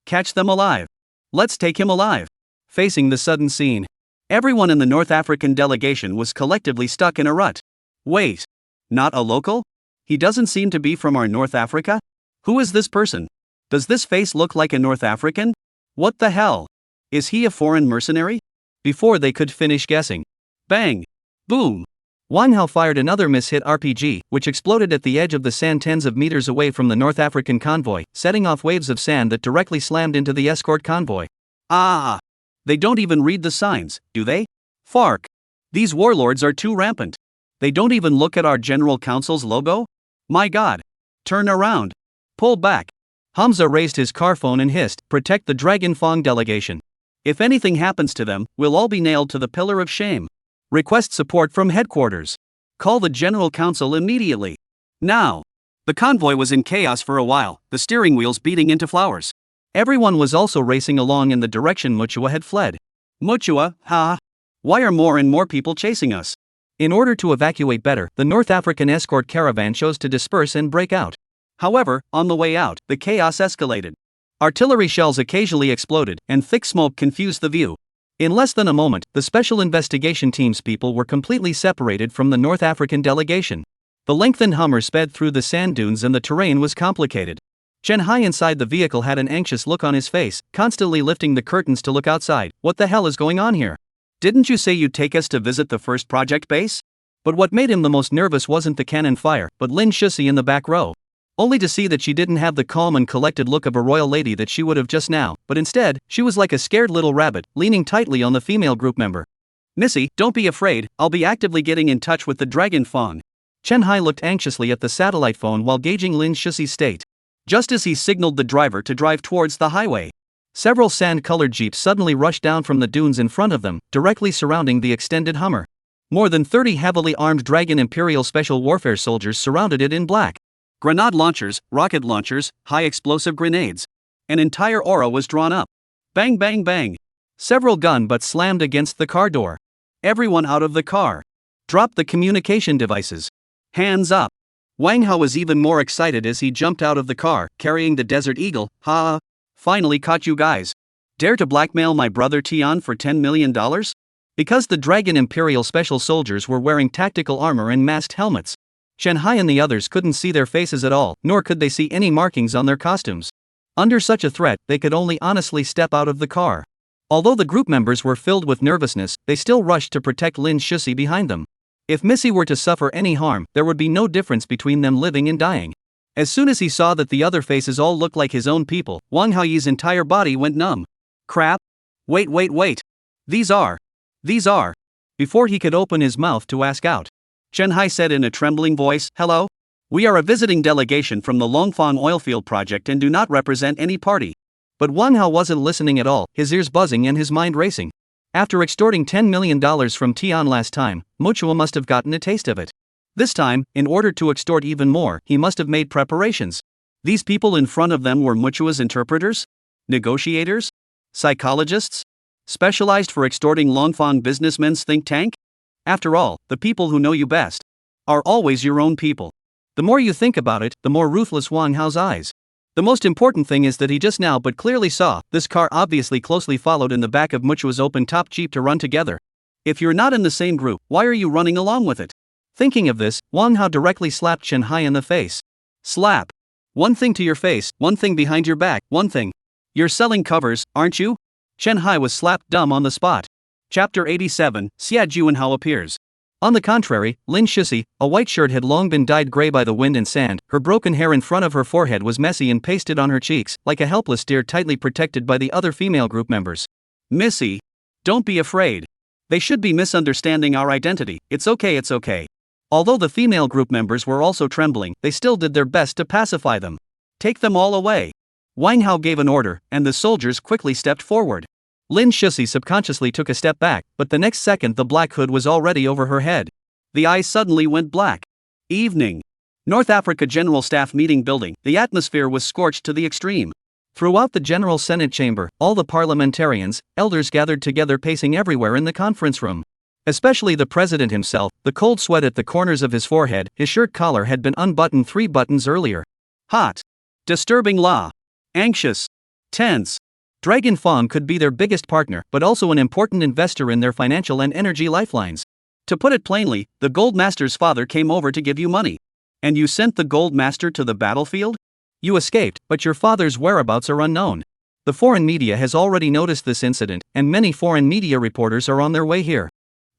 Catch them alive. Let's take him alive. Facing the sudden scene, everyone in the North African delegation was collectively stuck in a rut. Wait. Not a local? He doesn't seem to be from our North Africa? Who is this person? Does this face look like a North African? What the hell? Is he a foreign mercenary? Before they could finish guessing, bang! Boom! Wang Hao fired another miss-hit RPG, which exploded at the edge of the sand tens of meters away from the North African convoy, setting off waves of sand that directly slammed into the escort convoy. Ah! They don't even read the signs, do they? Fark! These warlords are too rampant. They don't even look at our General Council's logo? My god! Turn around! Pull back! Hamza raised his car phone and hissed, "Protect the Dragon Fong delegation. If anything happens to them, we'll all be nailed to the pillar of shame. Request support from headquarters. Call the General Council immediately. Now!" The convoy was in chaos for a while, the steering wheels beating into flowers. Everyone was also racing along in the direction Muchua had fled. Muchua, ha! Why are more and more people chasing us? In order to evacuate better, the North African escort caravan chose to disperse and break out. However, on the way out, the chaos escalated. Artillery shells occasionally exploded, and thick smoke confused the view. In less than a moment, the Special Investigation Team's people were completely separated from the North African delegation. The lengthened Hummer sped through the sand dunes and the terrain was complicated. Chen Hai inside the vehicle had an anxious look on his face, constantly lifting the curtains to look outside. What the hell is going on here? Didn't you say you'd take us to visit the first project base? But what made him the most nervous wasn't the cannon fire, but Lin Shusi in the back row. Only to see that she didn't have the calm and collected look of a royal lady that she would have just now, but instead, she was like a scared little rabbit, leaning tightly on the female group member. "Missy, don't be afraid, I'll be actively getting in touch with the Dragon Fong." Chen Hai looked anxiously at the satellite phone while gauging Lin Shusi's state. Just as he signaled the driver to drive towards the highway, several sand-colored jeeps suddenly rushed down from the dunes in front of them, directly surrounding the extended Hummer. More than 30 heavily armed Dragon Imperial Special Warfare soldiers surrounded it in black. Grenade launchers, rocket launchers, high-explosive grenades. An entire aura was drawn up. Bang bang bang. Several gun butts slammed against the car door. Everyone out of the car. Drop the communication devices. Hands up. Wang Hao was even more excited as he jumped out of the car, carrying the Desert Eagle. Ha! Finally caught you guys. Dare to blackmail my brother Tian for $10 million? Because the Dragon Imperial Special Soldiers were wearing tactical armor and masked helmets. Chen Hai and the others couldn't see their faces at all, nor could they see any markings on their costumes. Under such a threat, they could only honestly step out of the car. Although the group members were filled with nervousness, they still rushed to protect Lin Shusi behind them. If Missy were to suffer any harm, there would be no difference between them living and dying. As soon as he saw that the other faces all looked like his own people, Wang Haoyi's entire body went numb. Crap! Wait. These are. Before he could open his mouth to ask out, Chen Hai said in a trembling voice, "Hello? We are a visiting delegation from the Longfang oilfield project and do not represent any party." But Wang Hao wasn't listening at all, his ears buzzing and his mind racing. After extorting $10 million from Tian last time, Muchua must have gotten a taste of it. This time, in order to extort even more, he must have made preparations. These people in front of them were Muchua's interpreters? Negotiators? Psychologists? Specialized for extorting Longfang businessmen's think tank? After all, the people who know you best are always your own people. The more you think about it, the more ruthless Wang Hao's eyes. The most important thing is that he just now but clearly saw this car obviously closely followed in the back of Muchua's open-top Jeep to run together. If you're not in the same group, why are you running along with it? Thinking of this, Wang Hao directly slapped Chen Hai in the face. Slap. One thing to your face, one thing behind your back, one thing. You're selling covers, aren't you? Chen Hai was slapped dumb on the spot. Chapter 87, Xia Juanhao appears. On the contrary, Lin Shusi, a white shirt had long been dyed gray by the wind and sand, her broken hair in front of her forehead was messy and pasted on her cheeks, like a helpless deer tightly protected by the other female group members. Missy, don't be afraid. They should be misunderstanding our identity, it's okay. Although the female group members were also trembling, they still did their best to pacify them. Take them all away. Wang Hao gave an order, and the soldiers quickly stepped forward. Lin Shusi subconsciously took a step back, but the next second the black hood was already over her head. The eyes suddenly went black. Evening. North Africa General Staff Meeting Building, the atmosphere was scorched to the extreme. Throughout the General Senate chamber, all the parliamentarians, elders gathered together pacing everywhere in the conference room. Especially the president himself, the cold sweat at the corners of his forehead, his shirt collar had been unbuttoned 3 buttons earlier. Hot. Disturbing law. Anxious. Tense. Dragon Fang could be their biggest partner, but also an important investor in their financial and energy lifelines. To put it plainly, the Gold Master's father came over to give you money. And you sent the Gold Master to the battlefield? You escaped, but your father's whereabouts are unknown. The foreign media has already noticed this incident, and many foreign media reporters are on their way here.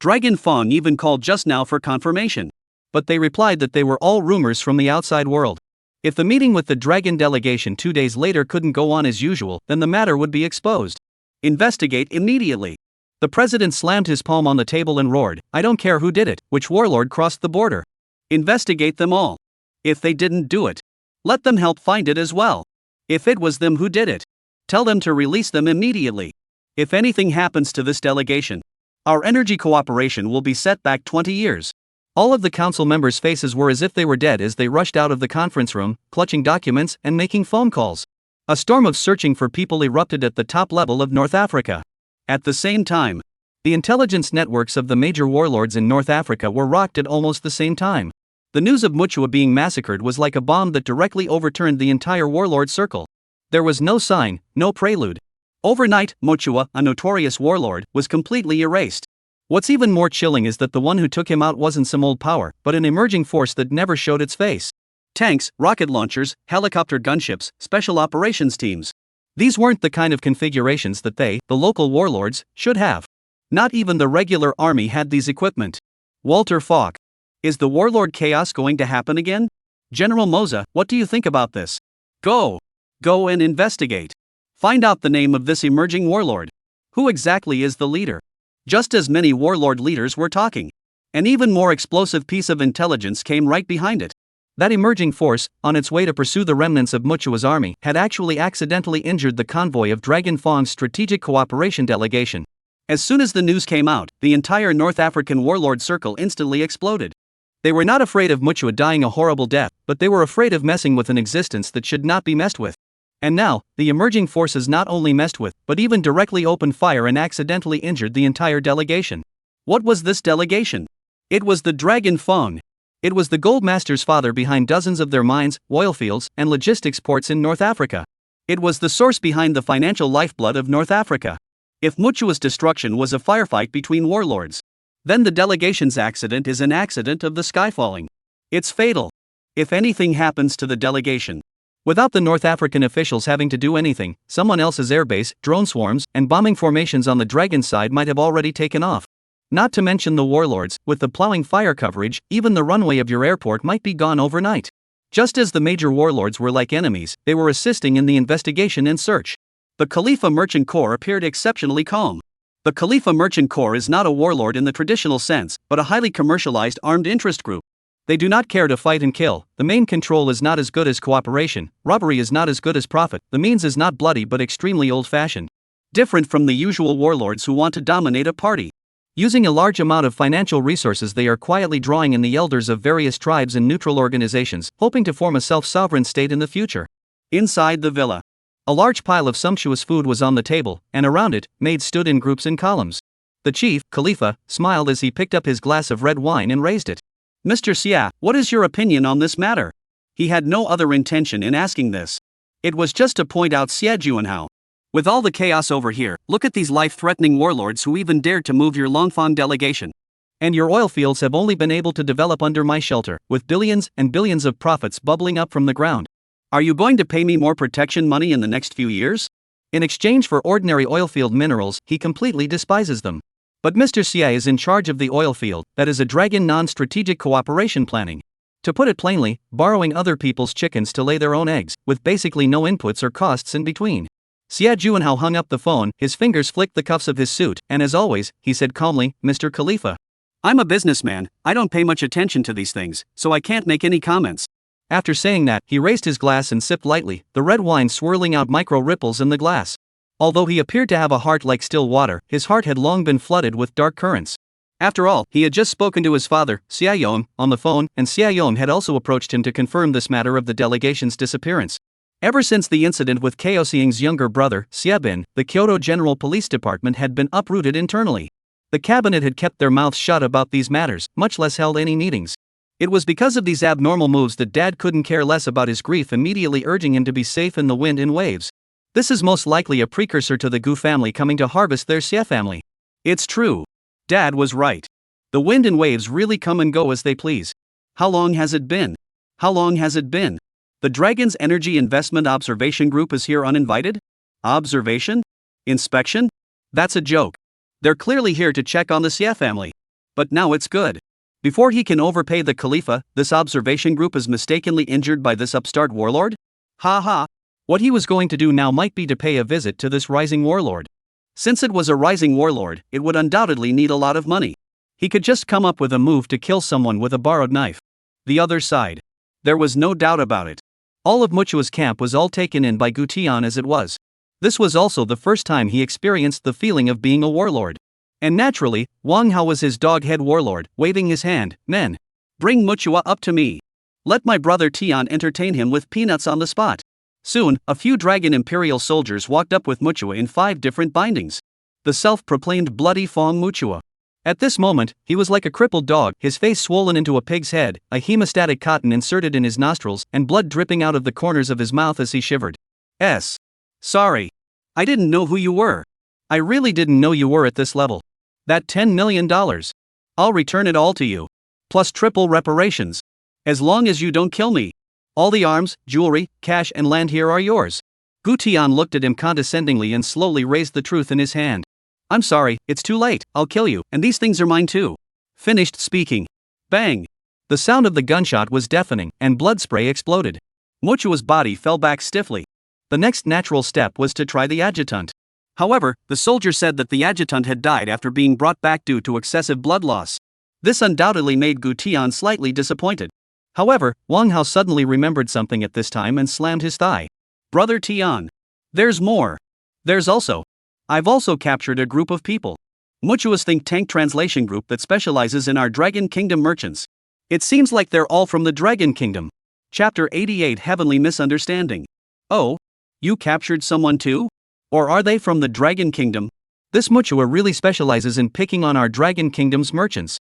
Dragon Fang even called just now for confirmation. But they replied that they were all rumors from the outside world. If the meeting with the Dragon delegation 2 days later couldn't go on as usual, then the matter would be exposed. Investigate immediately. The president slammed his palm on the table and roared, "I don't care who did it, which warlord crossed the border. Investigate them all. If they didn't do it, let them help find it as well. If it was them who did it, tell them to release them immediately. If anything happens to this delegation, our energy cooperation will be set back 20 years. All of the council members' faces were as if they were dead as they rushed out of the conference room, clutching documents and making phone calls. A storm of searching for people erupted at the top level of North Africa. At the same time, the intelligence networks of the major warlords in North Africa were rocked at almost the same time. The news of Muchua being massacred was like a bomb that directly overturned the entire warlord circle. There was no sign, no prelude. Overnight, Muchua, a notorious warlord, was completely erased. What's even more chilling is that the one who took him out wasn't some old power, but an emerging force that never showed its face. Tanks, rocket launchers, helicopter gunships, special operations teams. These weren't the kind of configurations that they, the local warlords, should have. Not even the regular army had these equipment. Walter Falk. Is the warlord chaos going to happen again? General Moza, what do you think about this? Go and investigate. Find out the name of this emerging warlord. Who exactly is the leader? Just as many warlord leaders were talking. An even more explosive piece of intelligence came right behind it. That emerging force, on its way to pursue the remnants of Muchua's army, had actually accidentally injured the convoy of Dragon Fang's strategic cooperation delegation. As soon as the news came out, the entire North African warlord circle instantly exploded. They were not afraid of Muchua dying a horrible death, but they were afraid of messing with an existence that should not be messed with. And now, the emerging forces not only messed with, but even directly opened fire and accidentally injured the entire delegation. What was this delegation? It was the Dragon Fang. It was the Gold Master's father behind dozens of their mines, oil fields, and logistics ports in North Africa. It was the source behind the financial lifeblood of North Africa. If Muchua's destruction was a firefight between warlords, then the delegation's accident is an accident of the sky falling. It's fatal. If anything happens to the delegation, Without the North African officials having to do anything, someone else's airbase, drone swarms, and bombing formations on the Dragon side might have already taken off. Not to mention the warlords, with the plowing fire coverage, even the runway of your airport might be gone overnight. Just as the major warlords were like enemies, they were assisting in the investigation and search. The Khalifa Merchant Corps appeared exceptionally calm. The Khalifa Merchant Corps is not a warlord in the traditional sense, but a highly commercialized armed interest group. They do not care to fight and kill, the main control is not as good as cooperation, robbery is not as good as profit, the means is not bloody but extremely old-fashioned. Different from the usual warlords who want to dominate a party. Using a large amount of financial resources, they are quietly drawing in the elders of various tribes and neutral organizations, hoping to form a self-sovereign state in the future. Inside the villa, a large pile of sumptuous food was on the table, and around it, maids stood in groups and columns. The chief, Khalifa, smiled as he picked up his glass of red wine and raised it. Mr. Xia, what is your opinion on this matter? He had no other intention in asking this. It was just to point out Xia Juanhao. With all the chaos over here, look at these life-threatening warlords who even dared to move your Longfang delegation. And your oil fields have only been able to develop under my shelter, with billions and billions of profits bubbling up from the ground. Are you going to pay me more protection money in the next few years? In exchange for ordinary oilfield minerals, he completely despises them. But Mr. Xia is in charge of the oil field, that is a Dragon non-strategic cooperation planning. To put it plainly, borrowing other people's chickens to lay their own eggs, with basically no inputs or costs in between. Xia Juanhao hung up the phone, his fingers flicked the cuffs of his suit, and as always, he said calmly, Mr. Khalifa. I'm a businessman, I don't pay much attention to these things, so I can't make any comments. After saying that, he raised his glass and sipped lightly, the red wine swirling out micro ripples in the glass. Although he appeared to have a heart like still water, his heart had long been flooded with dark currents. After all, he had just spoken to his father, Xia Yong, on the phone, and Xia Yong had also approached him to confirm this matter of the delegation's disappearance. Ever since the incident with Qiao Xing's younger brother, Xia Bin, the Kyoto General Police Department had been uprooted internally. The cabinet had kept their mouths shut about these matters, much less held any meetings. It was because of these abnormal moves that Dad couldn't care less about his grief, immediately urging him to be safe in the wind and waves. This is most likely a precursor to the Gu family coming to harvest their Xia family. It's true. Dad was right. The wind and waves really come and go as they please. How long has it been? How long has it been? The Dragon's Energy Investment Observation Group is here uninvited? Observation? Inspection? That's a joke. They're clearly here to check on the Xia family. But now it's good. Before he can overpay the Khalifa, this observation group is mistakenly injured by this upstart warlord? Ha ha. What he was going to do now might be to pay a visit to this rising warlord. Since it was a rising warlord, it would undoubtedly need a lot of money. He could just come up with a move to kill someone with a borrowed knife. The other side. There was no doubt about it. All of Muchua's camp was all taken in by Gu Tian as it was. This was also the first time he experienced the feeling of being a warlord. And naturally, Wang Hao was his dog-head warlord, waving his hand, men. Bring Muchua up to me. Let my brother Tian entertain him with peanuts on the spot. Soon, a few Dragon Imperial soldiers walked up with Muchua in 5 different bindings. The self-proclaimed bloody Fong Muchua. At this moment, he was like a crippled dog, his face swollen into a pig's head, a hemostatic cotton inserted in his nostrils, and blood dripping out of the corners of his mouth as he shivered. Sorry. I didn't know who you were. I really didn't know you were at this level. That $10 million. I'll return it all to you. Plus triple reparations. As long as you don't kill me. All the arms, jewelry, cash and land here are yours. Gu Tian looked at him condescendingly and slowly raised the truth in his hand. I'm sorry, it's too late, I'll kill you, and these things are mine too. Finished speaking. Bang! The sound of the gunshot was deafening, and blood spray exploded. Muchua's body fell back stiffly. The next natural step was to try the adjutant. However, the soldier said that the adjutant had died after being brought back due to excessive blood loss. This undoubtedly made Gu Tian slightly disappointed. However, Wang Hao suddenly remembered something at this time and slammed his thigh. Brother Tian. There's more. I've also captured a group of people. Muchua's think tank translation group that specializes in our Dragon Kingdom merchants. It seems like they're all from the Dragon Kingdom. Chapter 88 Heavenly Misunderstanding. Oh? You captured someone too? Or are they from the Dragon Kingdom? This Muchua really specializes in picking on our Dragon Kingdom's merchants.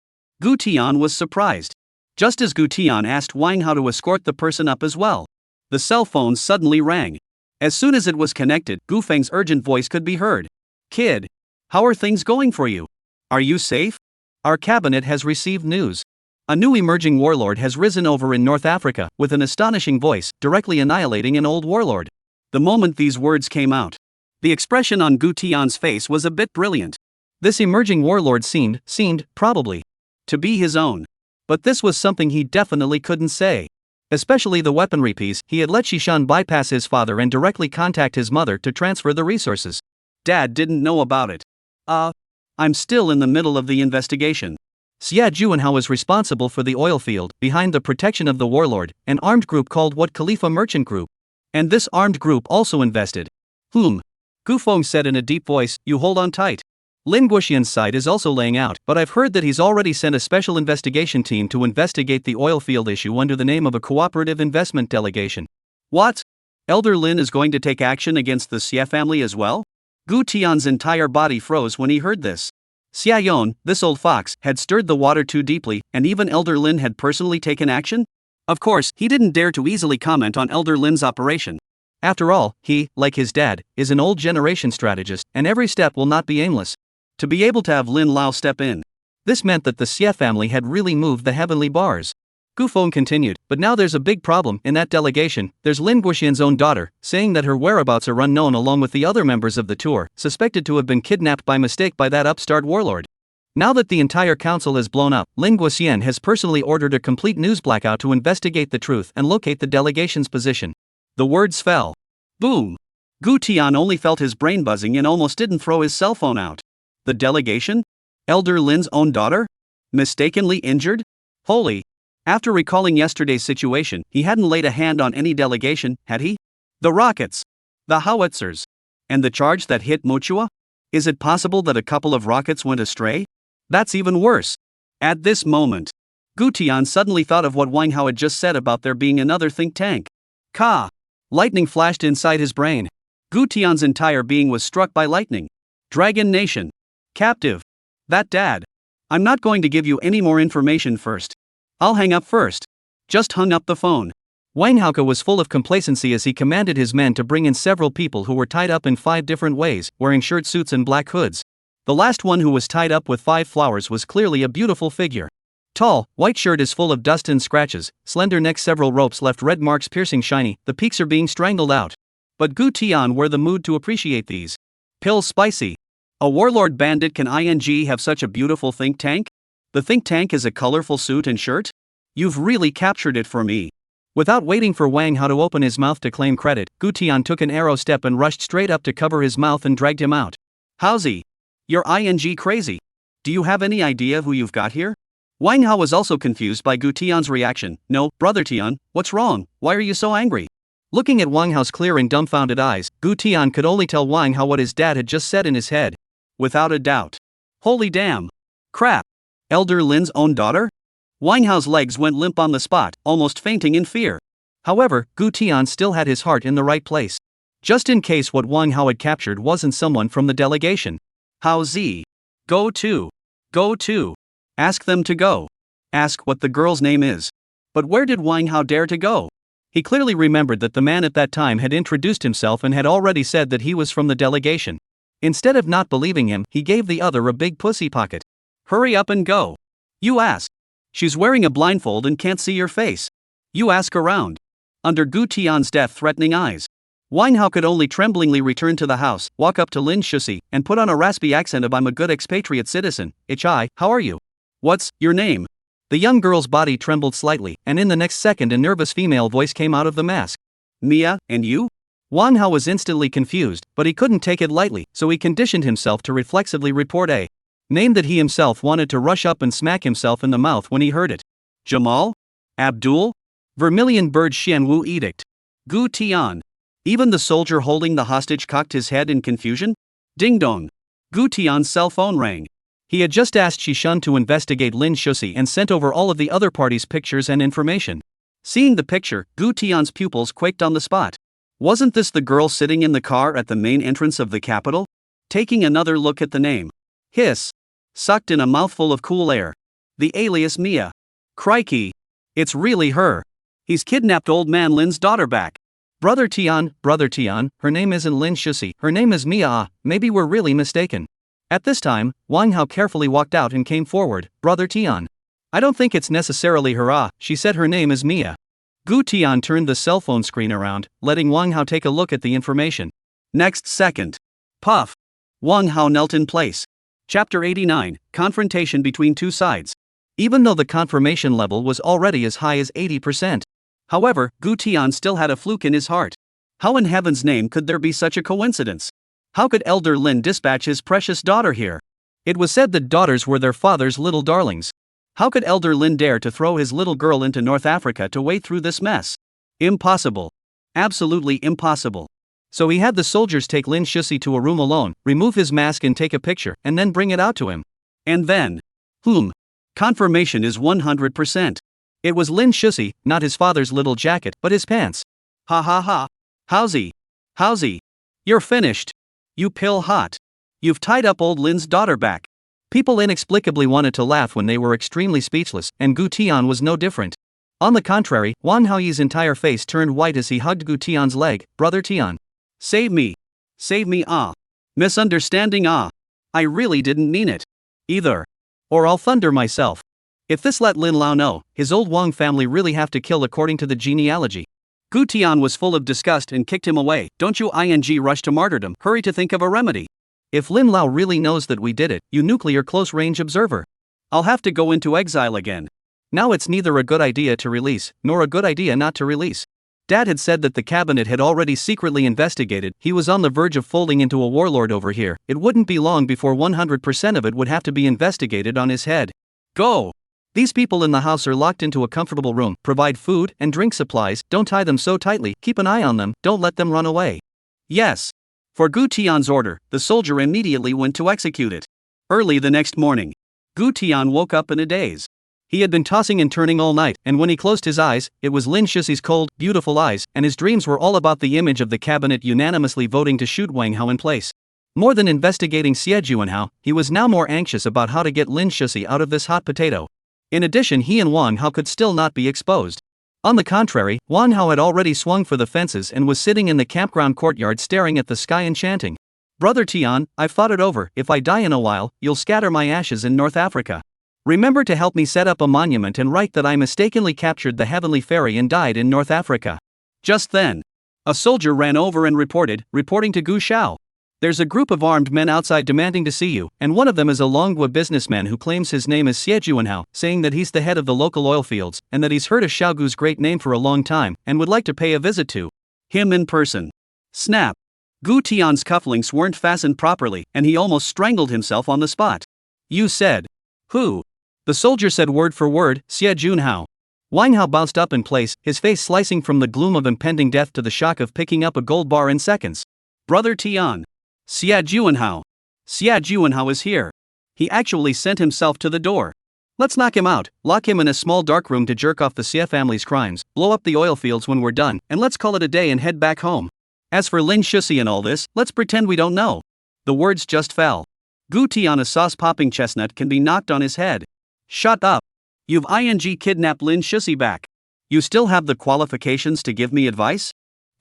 Gu Tian was surprised. Just as Gu Tian asked Wang how to escort the person up as well. The cell phone suddenly rang. As soon as it was connected, Gu Feng's urgent voice could be heard. Kid, how are things going for you? Are you safe? Our cabinet has received news. A new emerging warlord has risen over in North Africa, with an astonishing voice, directly annihilating an old warlord. The moment these words came out, the expression on Gu Tian's face was a bit brilliant. This emerging warlord seemed, probably, to be his own. But this was something he definitely couldn't say. Especially the weaponry piece, he had let Shishan bypass his father and directly contact his mother to transfer the resources. Dad didn't know about it. I'm still in the middle of the investigation. Xia Juanhao is responsible for the oil field, behind the protection of the warlord, an armed group called Wat Khalifa Merchant Group. And this armed group also invested. Gu Feng said in a deep voice, you hold on tight. Lin Guoxian's side is also laying out, but I've heard that he's already sent a special investigation team to investigate the oil field issue under the name of a cooperative investment delegation. What? Elder Lin is going to take action against the Xie family as well? Gu Tian's entire body froze when he heard this. Xia Yon, this old fox, had stirred the water too deeply, and even Elder Lin had personally taken action? Of course, he didn't dare to easily comment on Elder Lin's operation. After all, he, like his dad, is an old generation strategist, and every step will not be aimless. To be able to have Lin Lao step in. This meant that the Xie family had really moved the heavenly bars. Gu Feng continued, but now there's a big problem in that delegation. There's Lin Guoxian's own daughter, saying that her whereabouts are unknown along with the other members of the tour, suspected to have been kidnapped by mistake by that upstart warlord. Now that the entire council has blown up, Lin Guoxian has personally ordered a complete news blackout to investigate the truth and locate the delegation's position. The words fell. Boom! Gu Tian only felt his brain buzzing and almost didn't throw his cell phone out. The delegation? Elder Lin's own daughter? Mistakenly injured? Holy! After recalling yesterday's situation, he hadn't laid a hand on any delegation, had he? The rockets! The howitzers! And the charge that hit Mochua? Is it possible that a couple of rockets went astray? That's even worse. At this moment, Gu Tian suddenly thought of what Wang Hao had just said about there being another think tank. Ka! Lightning flashed inside his brain. Gu Tian's entire being was struck by lightning. Dragon Nation. Captive. That dad. I'm not going to give you any more information first. I'll hang up first. Just hung up the phone. Wang Haoke was full of complacency as he commanded his men to bring in several people who were tied up in 5 different ways, wearing shirt suits and black hoods. The last one, who was tied up with 5 flowers, was clearly a beautiful figure. Tall, white shirt is full of dust and scratches, slender neck, several ropes left red marks piercing shiny, the peaks are being strangled out. But Gu Tian were the mood to appreciate these. Pills spicy. A warlord bandit can have such a beautiful think tank? The think tank is a colorful suit and shirt? You've really captured it for me. Without waiting for Wang Hao to open his mouth to claim credit, Gu Tian took an arrow step and rushed straight up to cover his mouth and dragged him out. Howsy? You're crazy. Do you have any idea who you've got here? Wang Hao was also confused by Gu Tian's reaction. No, brother Tian, what's wrong? Why are you so angry? Looking at Wang Hao's clear and dumbfounded eyes, Gu Tian could only tell Wang Hao what his dad had just said in his head. Without a doubt. Holy damn. Crap. Elder Lin's own daughter? Wang Hao's legs went limp on the spot, almost fainting in fear. However, Gu Tian still had his heart in the right place. Just in case what Wang Hao had captured wasn't someone from the delegation. Hao Zi. Go to. Ask them to go. Ask what the girl's name is. But where did Wang Hao dare to go? He clearly remembered that the man at that time had introduced himself and had already said that he was from the delegation. Instead of not believing him, he gave the other a big pussy pocket. Hurry up and go. You ask. She's wearing a blindfold and can't see your face. You ask around. Under Gu Tian's death-threatening eyes, Wang Hao could only tremblingly return to the house, walk up to Lin Shusi, and put on a raspy accent of "I'm a good expatriate citizen. Ichai, how are you? What's your name?" The young girl's body trembled slightly, and in the next second a nervous female voice came out of the mask. Mia, and you? Wang Hao was instantly confused, but he couldn't take it lightly, so he conditioned himself to reflexively report a name that he himself wanted to rush up and smack himself in the mouth when he heard it. Jamal? Abdul? Vermilion Bird Xianwu Edict. Gu Tian. Even the soldier holding the hostage cocked his head in confusion. Ding dong. Gu Tian's cell phone rang. He had just asked Shishun to investigate Lin Shusi and sent over all of the other parties' pictures and information. Seeing the picture, Gu Tian's pupils quaked on the spot. Wasn't this the girl sitting in the car at the main entrance of the capital? Taking another look at the name. Hiss. Sucked in a mouthful of cool air. The alias Mia. Crikey. It's really her. He's kidnapped old man Lin's daughter back. Brother Tian, her name isn't Lin Shusi, her name is Mia. Maybe we're really mistaken. At this time, Wang Hao carefully walked out and came forward. Brother Tian. I don't think it's necessarily her. She said her name is Mia. Gu Tian turned the cell phone screen around, letting Wang Hao take a look at the information. Next second. Puff. Wang Hao knelt in place. Chapter 89, Confrontation Between Two Sides. Even though the confirmation level was already as high as 80%. However, Gu Tian still had a fluke in his heart. How in heaven's name could there be such a coincidence? How could Elder Lin dispatch his precious daughter here? It was said that daughters were their father's little darlings. How could Elder Lin dare to throw his little girl into North Africa to wade through this mess? Impossible. Absolutely impossible. So he had the soldiers take Lin Shusi to a room alone, remove his mask and take a picture, and then bring it out to him. And then? Confirmation is 100%. It was Lin Shusi, not his father's little jacket, but his pants. Ha ha ha. Howsy. You're finished. You pill hot. You've tied up old Lin's daughter back. People inexplicably wanted to laugh when they were extremely speechless, and Gu Tian was no different. On the contrary, Wan Haoyi's entire face turned white as he hugged Gu Tian's leg. Brother Tian. Save me. Misunderstanding I really didn't mean it. Either. Or I'll thunder myself. If this let Lin Lao know, his old Wang family really have to kill according to the genealogy. Gu Tian was full of disgust and kicked him away. Don't you rush to martyrdom, hurry to think of a remedy. If Lin Lao really knows that we did it, you nuclear close-range observer. I'll have to go into exile again. Now it's neither a good idea to release, nor a good idea not to release. Dad had said that the cabinet had already secretly investigated. He was on the verge of folding into a warlord over here. It wouldn't be long before 100% of it would have to be investigated on his head. Go! These people in the house are locked into a comfortable room. Provide food and drink supplies. Don't tie them so tightly. Keep an eye on them. Don't let them run away. Yes. For Gu Tian's order, the soldier immediately went to execute it. Early the next morning, Gu Tian woke up in a daze. He had been tossing and turning all night, and when he closed his eyes, it was Lin Shusi's cold, beautiful eyes, and his dreams were all about the image of the cabinet unanimously voting to shoot Wang Hao in place. More than investigating Xie Juanhao, he was now more anxious about how to get Lin Shusi out of this hot potato. In addition, he and Wang Hao could still not be exposed. On the contrary, Wang Hao had already swung for the fences and was sitting in the campground courtyard staring at the sky and chanting. Brother Tian, I've thought it over. If I die in a while, you'll scatter my ashes in North Africa. Remember to help me set up a monument and write that I mistakenly captured the heavenly fairy and died in North Africa. Just then, a soldier ran over and reporting to Gu Qiao. There's a group of armed men outside demanding to see you, and one of them is a Longhua businessman who claims his name is Xie Juanhao, saying that he's the head of the local oil fields, and that he's heard of Xiaogu's great name for a long time, and would like to pay a visit to him in person. Snap! Gu Tian's cufflinks weren't fastened properly, and he almost strangled himself on the spot. You said. Who? The soldier said word for word, Xie Junhao. Wang Hao bounced up in place, his face slicing from the gloom of impending death to the shock of picking up a gold bar in seconds. Brother Tian. Xie Juanhao is here. He actually sent himself to the door. Let's knock him out, lock him in a small dark room to jerk off the Xie family's crimes, blow up the oil fields when we're done, and let's call it a day and head back home. As for Lin Shusi and all this, let's pretend we don't know. The words just fell. Gu Tian, a sauce-popping chestnut, can be knocked on his head. Shut up. You've kidnapped Lin Shusi back. You still have the qualifications to give me advice?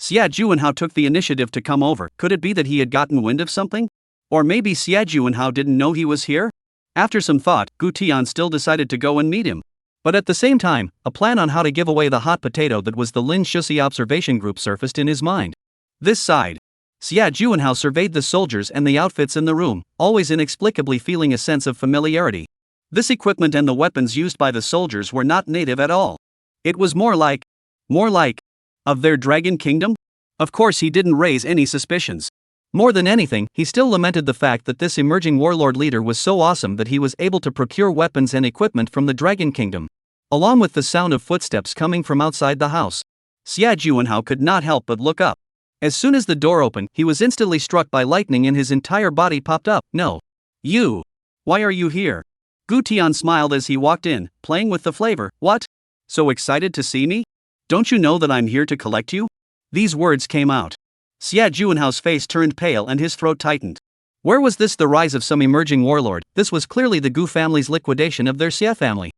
Xie Juanhao took the initiative to come over. Could it be that he had gotten wind of something? Or maybe Xie Juanhao didn't know he was here? After some thought, Gu Tian still decided to go and meet him. But at the same time, a plan on how to give away the hot potato that was the Lin Shusi observation group surfaced in his mind. This side. Xie Juanhao surveyed the soldiers and the outfits in the room, always inexplicably feeling a sense of familiarity. This equipment and the weapons used by the soldiers were not native at all. It was more like, of their dragon kingdom? Of course, he didn't raise any suspicions. More than anything, he still lamented the fact that this emerging warlord leader was so awesome that he was able to procure weapons and equipment from the dragon kingdom. Along with the sound of footsteps coming from outside the house, Xie Juanhao could not help but look up. As soon as the door opened, he was instantly struck by lightning and his entire body popped up. No. You. Why are you here? Gu Tian smiled as he walked in, playing with the flavor. What? So excited to see me? Don't you know that I'm here to collect you? These words came out. Xie Juanhao's face turned pale and his throat tightened. Where was this the rise of some emerging warlord? This was clearly the Gu family's liquidation of their Xie family.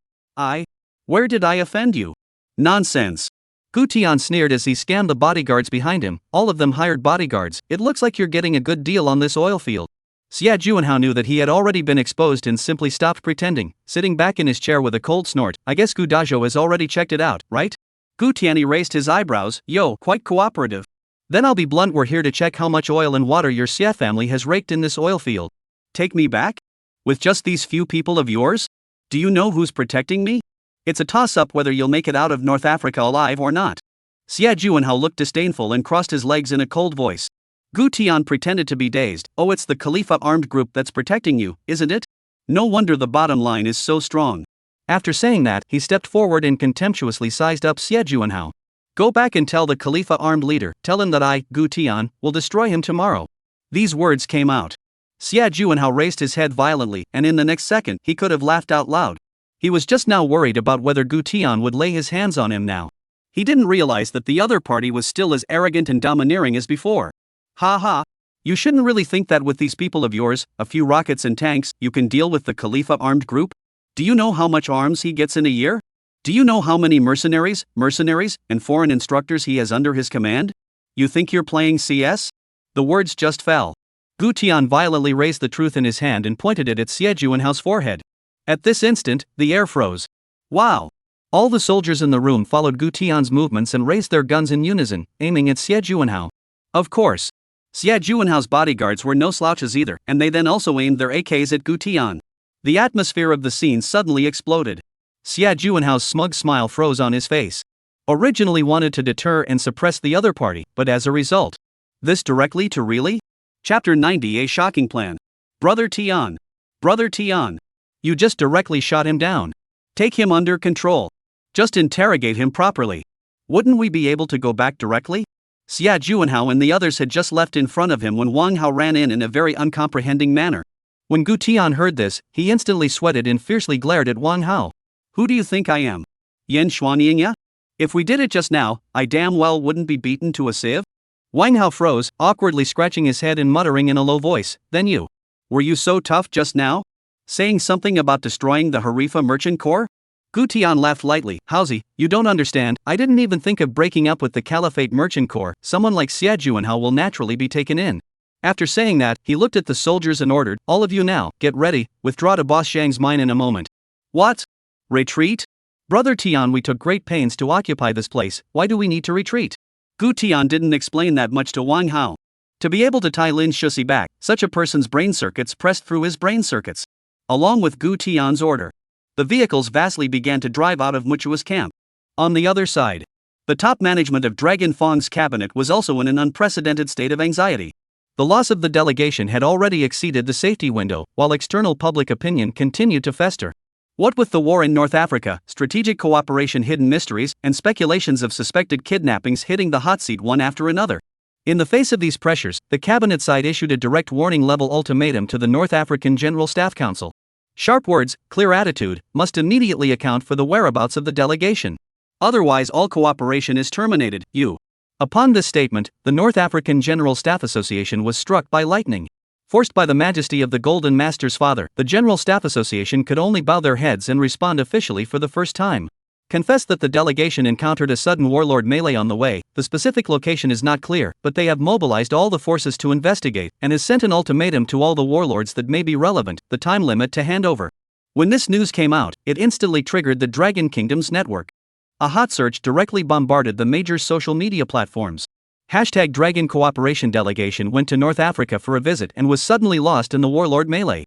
Where did I offend you? Nonsense. Gu Tian sneered as he scanned the bodyguards behind him, all of them hired bodyguards. It looks like you're getting a good deal on this oil field. Xia Juanhao knew that he had already been exposed and simply stopped pretending, sitting back in his chair with a cold snort. I guess Gu Dazhou has already checked it out, right? Gu Tianyi raised his eyebrows. Yo, quite cooperative. Then I'll be blunt, we're here to check how much oil and water your Xia family has raked in this oil field. Take me back? With just these few people of yours? Do you know who's protecting me? It's a toss-up whether you'll make it out of North Africa alive or not. Xia Juanhao looked disdainful and crossed his legs in a cold voice. Gu Tian pretended to be dazed. Oh, it's the Khalifa armed group that's protecting you, isn't it? No wonder the bottom line is so strong. After saying that, he stepped forward and contemptuously sized up Xia Juanhao. Go back and tell the Khalifa armed leader, tell him that I, Gu Tian, will destroy him tomorrow. These words came out. Xia Juanhao raised his head violently, and in the next second, he could have laughed out loud. He was just now worried about whether Gu Tian would lay his hands on him now. He didn't realize that the other party was still as arrogant and domineering as before. Ha ha. You shouldn't really think that with these people of yours, a few rockets and tanks, you can deal with the Khalifa armed group? Do you know how much arms he gets in a year? Do you know how many mercenaries, and foreign instructors he has under his command? You think you're playing CS? The words just fell. Gu Tian violently raised the truth in his hand and pointed it at Xie Juanhao's forehead. At this instant, the air froze. Wow! All the soldiers in the room followed Gu Tian's movements and raised their guns in unison, aiming at Xie Juanhao. Of course. Xie Juanhao's bodyguards were no slouches either, and they then also aimed their AKs at Gu Tian. The atmosphere of the scene suddenly exploded. Xie Juanhao's smug smile froze on his face. Originally wanted to deter and suppress the other party, but as a result. This directly to really? Chapter 90, a shocking plan. Brother Tian. Brother Tian. You just directly shot him down. Take him under control. Just interrogate him properly. Wouldn't we be able to go back directly? Xia Juanhao and the others had just left in front of him when Wang Hao ran in a very uncomprehending manner. When Gu Tian heard this, he instantly sweated and fiercely glared at Wang Hao. Who do you think I am? Yan Xuanyingya? If we did it just now, I damn well wouldn't be beaten to a sieve. Wang Hao froze, awkwardly scratching his head and muttering in a low voice, then you. Were you so tough just now? Saying something about destroying the Harifa merchant corps? Gu Tian laughed lightly. Howsy, you don't understand, I didn't even think of breaking up with the Caliphate merchant corps, someone like Xie Juanhao will naturally be taken in. After saying that, he looked at the soldiers and ordered, all of you now, get ready, withdraw to Boss Zhang's mine in a moment. What? Retreat? Brother Tian, we took great pains to occupy this place, why do we need to retreat? Gu Tian didn't explain that much to Wang Hao. To be able to tie Lin Shusi back, such a person's brain circuits pressed through his brain circuits. Along with Gu Tian's order, the vehicles vastly began to drive out of Muchua's camp. On the other side, the top management of Dragon Fong's cabinet was also in an unprecedented state of anxiety. The loss of the delegation had already exceeded the safety window, while external public opinion continued to fester. What with the war in North Africa, strategic cooperation, hidden mysteries, and speculations of suspected kidnappings hitting the hot seat one after another. In the face of these pressures, the cabinet side issued a direct warning-level ultimatum to the North African General Staff Council. Sharp words, clear attitude, must immediately account for the whereabouts of the delegation. Otherwise all cooperation is terminated, you. Upon this statement, the North African General Staff Association was struck by lightning. Forced by the majesty of the Golden Master's father, the General Staff Association could only bow their heads and respond officially for the first time. Confess that the delegation encountered a sudden warlord melee on the way, the specific location is not clear, but they have mobilized all the forces to investigate, and has sent an ultimatum to all the warlords that may be relevant, the time limit to hand over. When this news came out, it instantly triggered the Dragon Kingdom's network. A hot search directly bombarded the major social media platforms. #Dragon Cooperation Delegation went to North Africa for a visit and was suddenly lost in the warlord melee.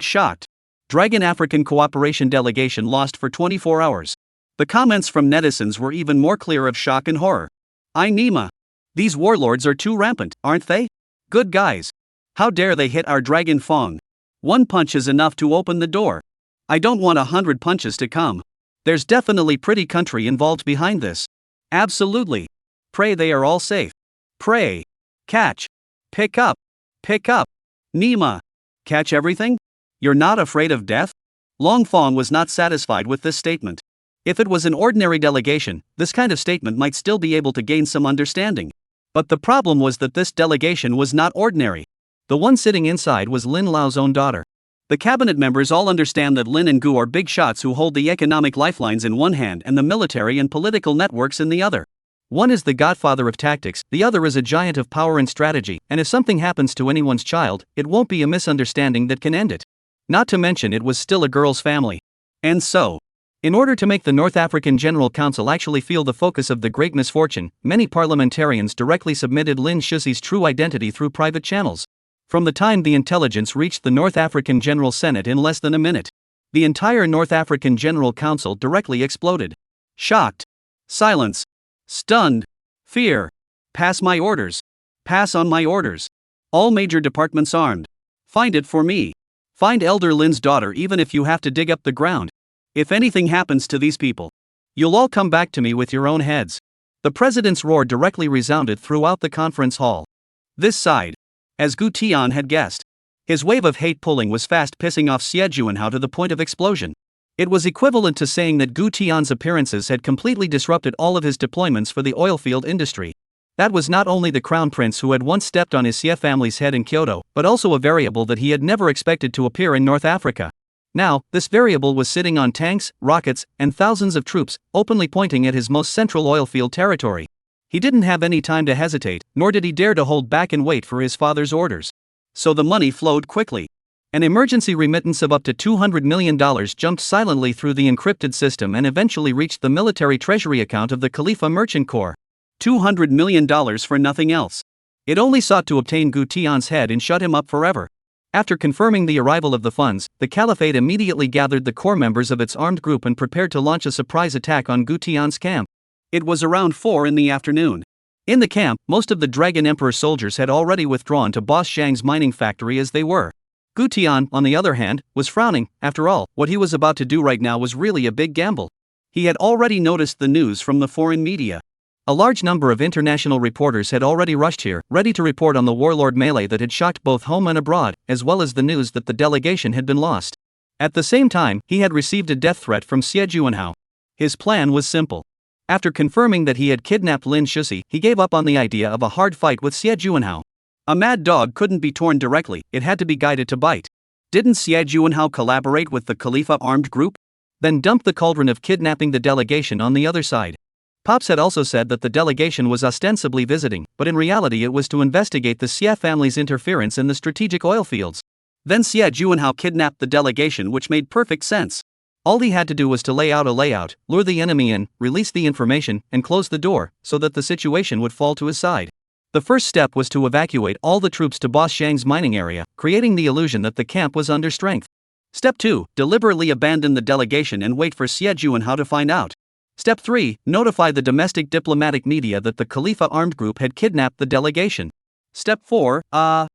#shocked. Dragon African Cooperation Delegation lost for 24 hours. The comments from netizens were even more clear of shock and horror. I Nima. These warlords are too rampant, aren't they? Good guys. How dare they hit our Dragon Fong? One punch is enough to open the door. I don't want 100 punches to come. There's definitely pretty country involved behind this. Absolutely. Pray they are all safe. Pray. Catch. Pick up. Pick up. Nima. Catch everything? You're not afraid of death? Long Fong was not satisfied with this statement. If it was an ordinary delegation, this kind of statement might still be able to gain some understanding. But the problem was that this delegation was not ordinary. The one sitting inside was Lin Lao's own daughter. The cabinet members all understand that Lin and Gu are big shots who hold the economic lifelines in one hand and the military and political networks in the other. One is the godfather of tactics, the other is a giant of power and strategy, and if something happens to anyone's child, it won't be a misunderstanding that can end it. Not to mention it was still a girl's family. And so, in order to make the North African General Council actually feel the focus of the great misfortune, many parliamentarians directly submitted Lin Shuxi's true identity through private channels. From the time the intelligence reached the North African General Senate in less than a minute, the entire North African General Council directly exploded. Shocked. Silence. Stunned. Fear. Pass my orders. Pass on my orders. All major departments armed. Find it for me. Find Elder Lin's daughter even if you have to dig up the ground. If anything happens to these people, you'll all come back to me with your own heads. The president's roar directly resounded throughout the conference hall. This side, as Gu Tian had guessed. His wave of hate pulling was fast pissing off Xie Juanhao to the point of explosion. It was equivalent to saying that Gu Tian's appearances had completely disrupted all of his deployments for the oilfield industry. That was not only the crown prince who had once stepped on his Xie family's head in Kyoto, but also a variable that he had never expected to appear in North Africa. Now, this variable was sitting on tanks, rockets, and thousands of troops, openly pointing at his most central oilfield territory. He didn't have any time to hesitate, nor did he dare to hold back and wait for his father's orders. So the money flowed quickly. An emergency remittance of up to $200 million jumped silently through the encrypted system and eventually reached the military treasury account of the Khalifa Merchant Corps. $200 million for nothing else. It only sought to obtain Gu Tian's head and shut him up forever. After confirming the arrival of the funds, the caliphate immediately gathered the core members of its armed group and prepared to launch a surprise attack on Gu Tian's camp. It was around 4 in the afternoon. In the camp, most of the Dragon Emperor soldiers had already withdrawn to Boss Zhang's mining factory as they were. Gu Tian, on the other hand, was frowning. After all, what he was about to do right now was really a big gamble. He had already noticed the news from the foreign media. A large number of international reporters had already rushed here, ready to report on the warlord melee that had shocked both home and abroad, as well as the news that the delegation had been lost. At the same time, he had received a death threat from Xie Juanhao. His plan was simple. After confirming that he had kidnapped Lin Shuxi, he gave up on the idea of a hard fight with Xie Juanhao. A mad dog couldn't be torn directly, it had to be guided to bite. Didn't Xie Juanhao collaborate with the Khalifa armed group? Then dump the cauldron of kidnapping the delegation on the other side. Pops had also said that the delegation was ostensibly visiting, but in reality it was to investigate the Xie family's interference in the strategic oil fields. Then Xie Juanhao kidnapped the delegation, which made perfect sense. All he had to do was to lay out a layout, lure the enemy in, release the information, and close the door, so that the situation would fall to his side. The first step was to evacuate all the troops to Boss Zhang's mining area, creating the illusion that the camp was under strength. Step 2, deliberately abandon the delegation and wait for Xie Juanhao to find out. Step 3, notify the domestic diplomatic media that the Khalifa armed group had kidnapped the delegation. Step 4, Xie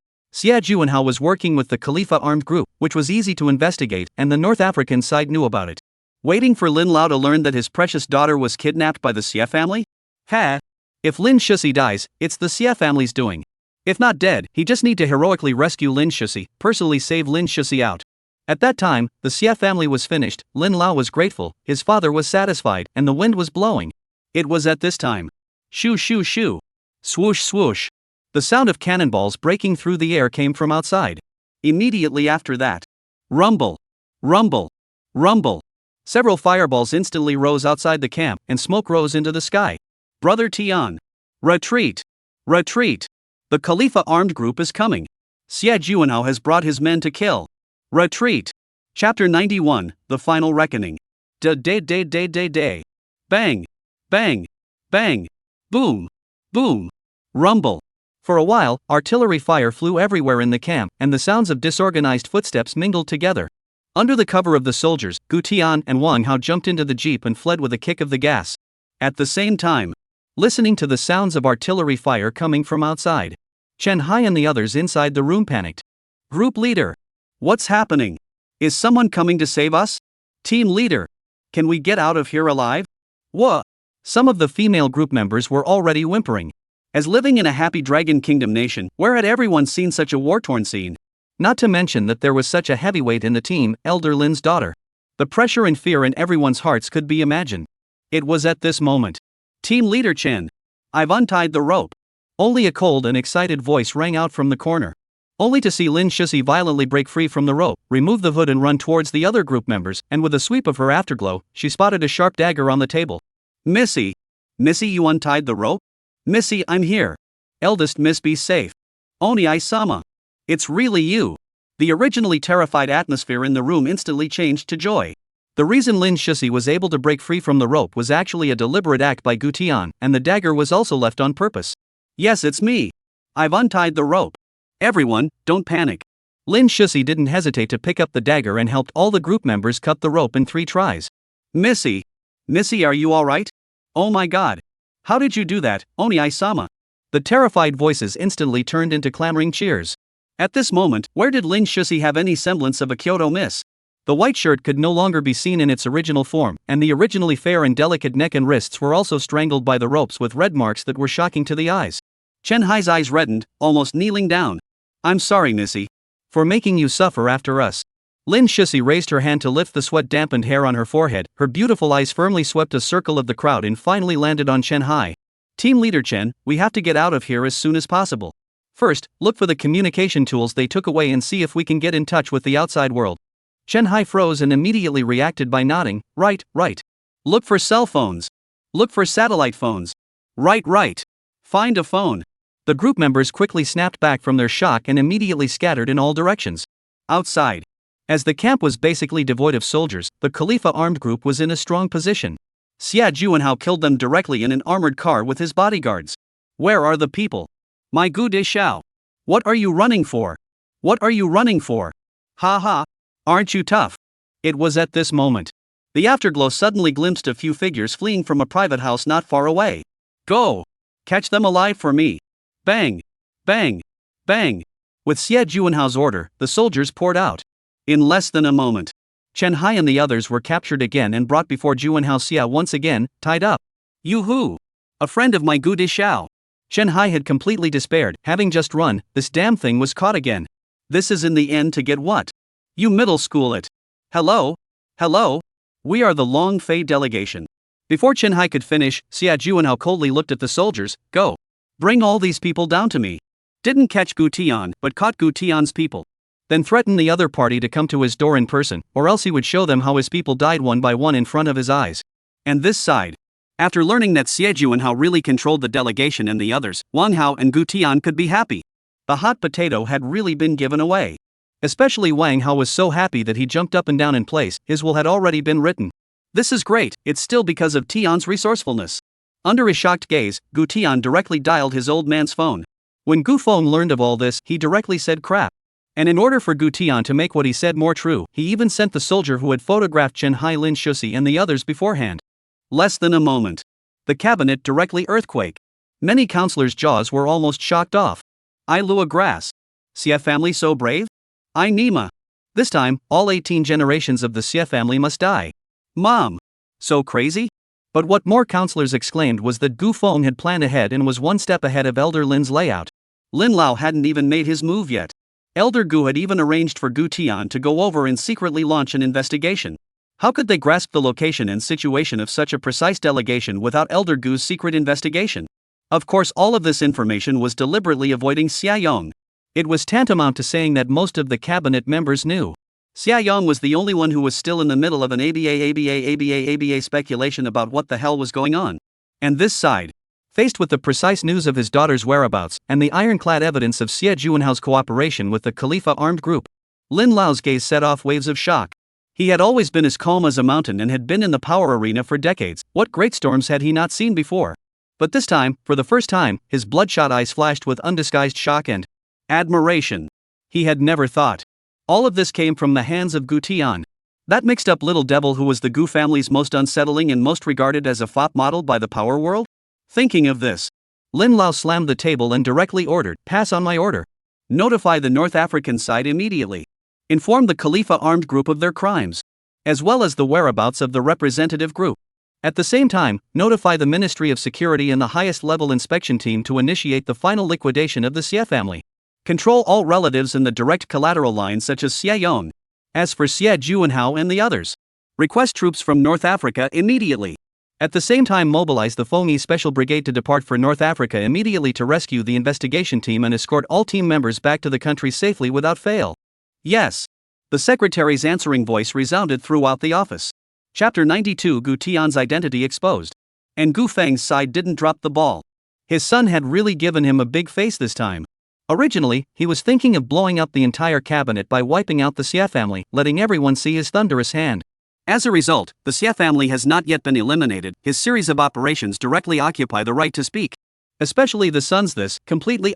Juanhao was working with the Khalifa armed group, which was easy to investigate, and the North African side knew about it. Waiting for Lin Lao to learn that his precious daughter was kidnapped by the Xie family? If Lin Shuxi dies, it's the Xie family's doing. If not dead, he just need to heroically rescue Lin Shuxi, personally save Lin Shuxi out. At that time, the Xie family was finished, Lin Lao was grateful, his father was satisfied, and the wind was blowing. It was at this time. Shoo shoo shoo. Swoosh swoosh. The sound of cannonballs breaking through the air came from outside. Immediately after that, rumble. Rumble. Rumble. Several fireballs instantly rose outside the camp, and smoke rose into the sky. Brother Tian. Retreat. Retreat. The Khalifa armed group is coming. Xie Juanhao has brought his men to kill. Retreat. Chapter 91, The Final Reckoning. Day. Bang. Bang. Bang. Boom. Boom. Rumble. For a while, artillery fire flew everywhere in the camp, and the sounds of disorganized footsteps mingled together. Under the cover of the soldiers, Gu Tian and Wang Hao jumped into the jeep and fled with a kick of the gas. At the same time, listening to the sounds of artillery fire coming from outside, Chen Hai and the others inside the room panicked. Group leader. What's happening? Is someone coming to save us? Team leader. Can we get out of here alive? What? Some of the female group members were already whimpering. As living in a happy Dragon Kingdom nation, where had everyone seen such a war-torn scene? Not to mention that there was such a heavyweight in the team, Elder Lin's daughter. The pressure and fear in everyone's hearts could be imagined. It was at this moment. Team leader Chen. I've untied the rope. Only a cold and excited voice rang out from the corner. Only to see Lin Shuxi violently break free from the rope, remove the hood and run towards the other group members, and with a sweep of her afterglow, she spotted a sharp dagger on the table. Missy. Missy, you untied the rope? Missy, I'm here. Eldest Miss, be safe. Oni-sama. It's really you. The originally terrified atmosphere in the room instantly changed to joy. The reason Lin Shusi was able to break free from the rope was actually a deliberate act by Gu Tian, and the dagger was also left on purpose. Yes, it's me. I've untied the rope. Everyone, don't panic. Lin Shusi didn't hesitate to pick up the dagger and helped all the group members cut the rope in 3 tries. Missy, are you alright? Oh my god. How did you do that, Oni-sama? The terrified voices instantly turned into clamoring cheers. At this moment, where did Lin Shusi have any semblance of a Kyoto miss? The white shirt could no longer be seen in its original form, and the originally fair and delicate neck and wrists were also strangled by the ropes with red marks that were shocking to the eyes. Chen Hai's eyes reddened, almost kneeling down. I'm sorry, Missy. For making you suffer after us. Lin Shusi raised her hand to lift the sweat-dampened hair on her forehead, her beautiful eyes firmly swept a circle of the crowd and finally landed on Chen Hai. Team leader Chen, we have to get out of here as soon as possible. First, look for the communication tools they took away and see if we can get in touch with the outside world. Chen Hai froze and immediately reacted by nodding, right. Look for cell phones. Look for satellite phones. Right. Find a phone. The group members quickly snapped back from their shock and immediately scattered in all directions. Outside. As the camp was basically devoid of soldiers, the Khalifa armed group was in a strong position. Xia Juanhao killed them directly in an armored car with his bodyguards. Where are the people? My Gu De Xiao. What are you running for? Ha. Aren't you tough? It was at this moment. The afterglow suddenly glimpsed a few figures fleeing from a private house not far away. Go! Catch them alive for me! Bang! With Xie Juanhao's order, the soldiers poured out. In less than a moment, Chen Hai and the others were captured again and brought before Juanhao Xia once again, tied up. You who? A friend of my Gu De Xiao. Chen Hai had completely despaired, having just run, this damn thing was caught again. This is in the end to get what? You middle school it. Hello? We are the Long Fei delegation. Before Chen Hai could finish, Xia Juanhao coldly looked at the soldiers. Go. Bring all these people down to me. Didn't catch Gu Tian, but caught Gu Tian's people. Then threatened the other party to come to his door in person, or else he would show them how his people died one by one in front of his eyes. And this side. After learning that Xie Juanhao really controlled the delegation and the others, Wang Hao and Gu Tian could be happy. The hot potato had really been given away. Especially Wang Hao was so happy that he jumped up and down in place, his will had already been written. This is great, it's still because of Tian's resourcefulness. Under his shocked gaze, Gu Tian directly dialed his old man's phone. When Gu Feng learned of all this, he directly said crap. And in order for Gu Tian to make what he said more true, he even sent the soldier who had photographed Chen Hai, Lin Shusi and the others beforehand. Less than a moment. The cabinet directly earthquake. Many counselors' jaws were almost shocked off. I Lua Grass. Xie family so brave? I Nima. This time, all 18 generations of the Xie family must die. Mom. So crazy? But what more counselors exclaimed was that Gu Feng had planned ahead and was one step ahead of Elder Lin's layout. Lin Lao hadn't even made his move yet. Elder Gu had even arranged for Gu Tian to go over and secretly launch an investigation. How could they grasp the location and situation of such a precise delegation without Elder Gu's secret investigation? Of course, all of this information was deliberately avoiding Xia Yong. It was tantamount to saying that most of the cabinet members knew. Xia Yong was the only one who was still in the middle of an ABA speculation about what the hell was going on. And this side, faced with the precise news of his daughter's whereabouts and the ironclad evidence of Xie Juanhao's cooperation with the Khalifa armed group, Lin Lao's gaze set off waves of shock. He had always been as calm as a mountain and had been in the power arena for decades. What great storms had he not seen before? But this time, for the first time, his bloodshot eyes flashed with undisguised shock and admiration. He had never thought. All of this came from the hands of Gu Tian. That mixed up little devil who was the Gu family's most unsettling and most regarded as a fop model by the power world? Thinking of this, Lin Lao slammed the table and directly ordered, pass on my order. Notify the North African side immediately. Inform the Khalifa armed group of their crimes, as well as the whereabouts of the representative group. At the same time, notify the Ministry of Security and the highest level inspection team to initiate the final liquidation of the Xie family. Control all relatives in the direct collateral lines such as Xie Yong. As for Xie Juanhao and the others, request troops from North Africa immediately. At the same time, mobilize the Fengyi Special Brigade to depart for North Africa immediately to rescue the investigation team and escort all team members back to the country safely without fail. Yes. The secretary's answering voice resounded throughout the office. Chapter 92 Gu Tian's identity exposed. And Gu Feng's side didn't drop the ball. His son had really given him a big face this time. Originally, he was thinking of blowing up the entire cabinet by wiping out the Xie family, letting everyone see his thunderous hand. As a result, the Xie family has not yet been eliminated. His series of operations directly occupy the right to speak. Especially the son's this, completely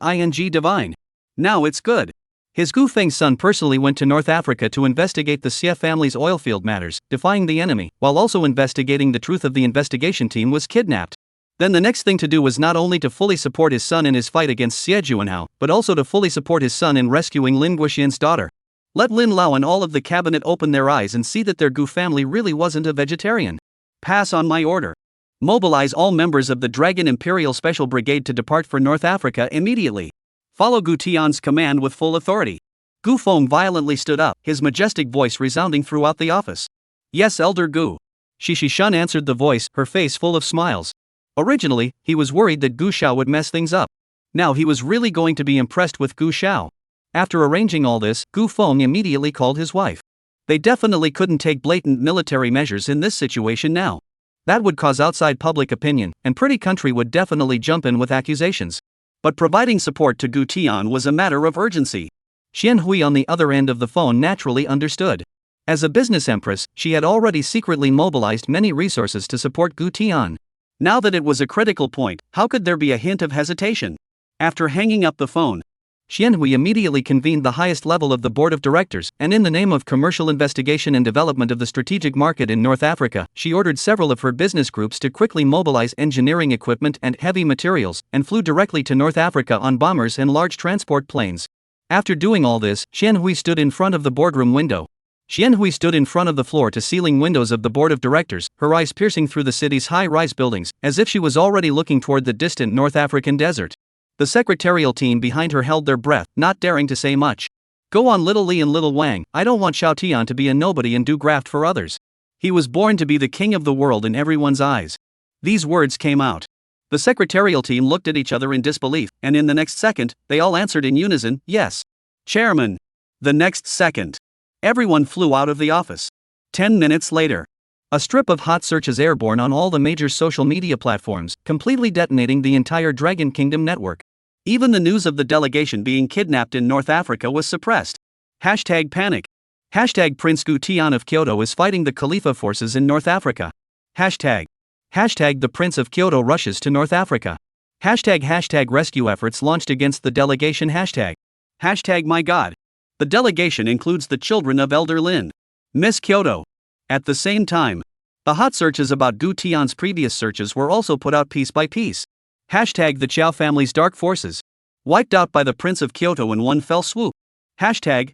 divine. Now it's good. His Gu Feng's son personally went to North Africa to investigate the Xie family's oilfield matters, defying the enemy, while also investigating the truth of the investigation team was kidnapped. Then the next thing to do was not only to fully support his son in his fight against Xie Juanhao, but also to fully support his son in rescuing Lin Guoxian's daughter. Let Lin Lao and all of the cabinet open their eyes and see that their Gu family really wasn't a vegetarian. Pass on my order. Mobilize all members of the Dragon Imperial Special Brigade to depart for North Africa immediately. Follow Gu Tian's command with full authority. Gu Feng violently stood up, his majestic voice resounding throughout the office. Yes, Elder Gu. Shishi Shun answered the voice, her face full of smiles. Originally, he was worried that Gu Xiao would mess things up. Now he was really going to be impressed with Gu Xiao. After arranging all this, Gu Feng immediately called his wife. They definitely couldn't take blatant military measures in this situation now. That would cause outside public opinion, and Pretty Country would definitely jump in with accusations. But providing support to Gu Tian was a matter of urgency. Xian Hui on the other end of the phone naturally understood. As a business empress, she had already secretly mobilized many resources to support Gu Tian. Now that it was a critical point, how could there be a hint of hesitation? After hanging up the phone, Xian Hui immediately convened the highest level of the board of directors, and in the name of commercial investigation and development of the strategic market in North Africa, she ordered several of her business groups to quickly mobilize engineering equipment and heavy materials, and flew directly to North Africa on bombers and large transport planes. After doing all this, Xian Hui stood in front of the boardroom window. Xian Hui stood in front of the floor-to-ceiling windows of the board of directors, her eyes piercing through the city's high-rise buildings, as if she was already looking toward the distant North African desert. The secretarial team behind her held their breath, not daring to say much. Go on, Little Li and Little Wang, I don't want Xiao Tian to be a nobody and do graft for others. He was born to be the king of the world in everyone's eyes. These words came out. The secretarial team looked at each other in disbelief, and in the next second, they all answered in unison, yes. Chairman. The next second, everyone flew out of the office. 10 minutes later, a strip of hot searches airborne on all the major social media platforms, completely detonating the entire Dragon Kingdom network. Even the news of the delegation being kidnapped in North Africa was suppressed. Hashtag panic. Hashtag Prince Gu Tian of Kyoto is fighting the Khalifa forces in North Africa. Hashtag the Prince of Kyoto rushes to North Africa. Hashtag rescue efforts launched against the delegation. Hashtag my god. The delegation includes the children of Elder Lin. Miss Kyoto. At the same time, the hot searches about Gu Tian's previous searches were also put out piece by piece. Hashtag the Qiao family's dark forces. Wiped out by the Prince of Kyoto in one fell swoop. Hashtag.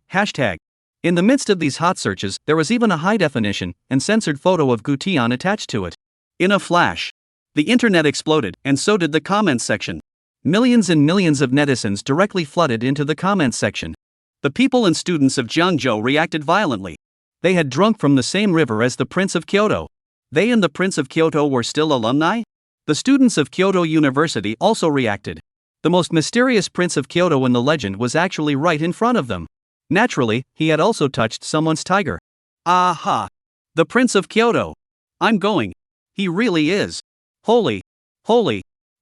In the midst of these hot searches, there was even a high-definition and censored photo of Gu Tian attached to it. In a flash, the internet exploded, and so did the comments section. Millions and millions of netizens directly flooded into the comments section. The people and students of Jiangzhou reacted violently. They had drunk from the same river as the Prince of Kyoto. They and the Prince of Kyoto were still alumni? The students of Kyoto University also reacted. The most mysterious Prince of Kyoto in the legend was actually right in front of them. Naturally, he had also touched someone's tiger. Aha! The Prince of Kyoto. I'm going. He really is. Holy.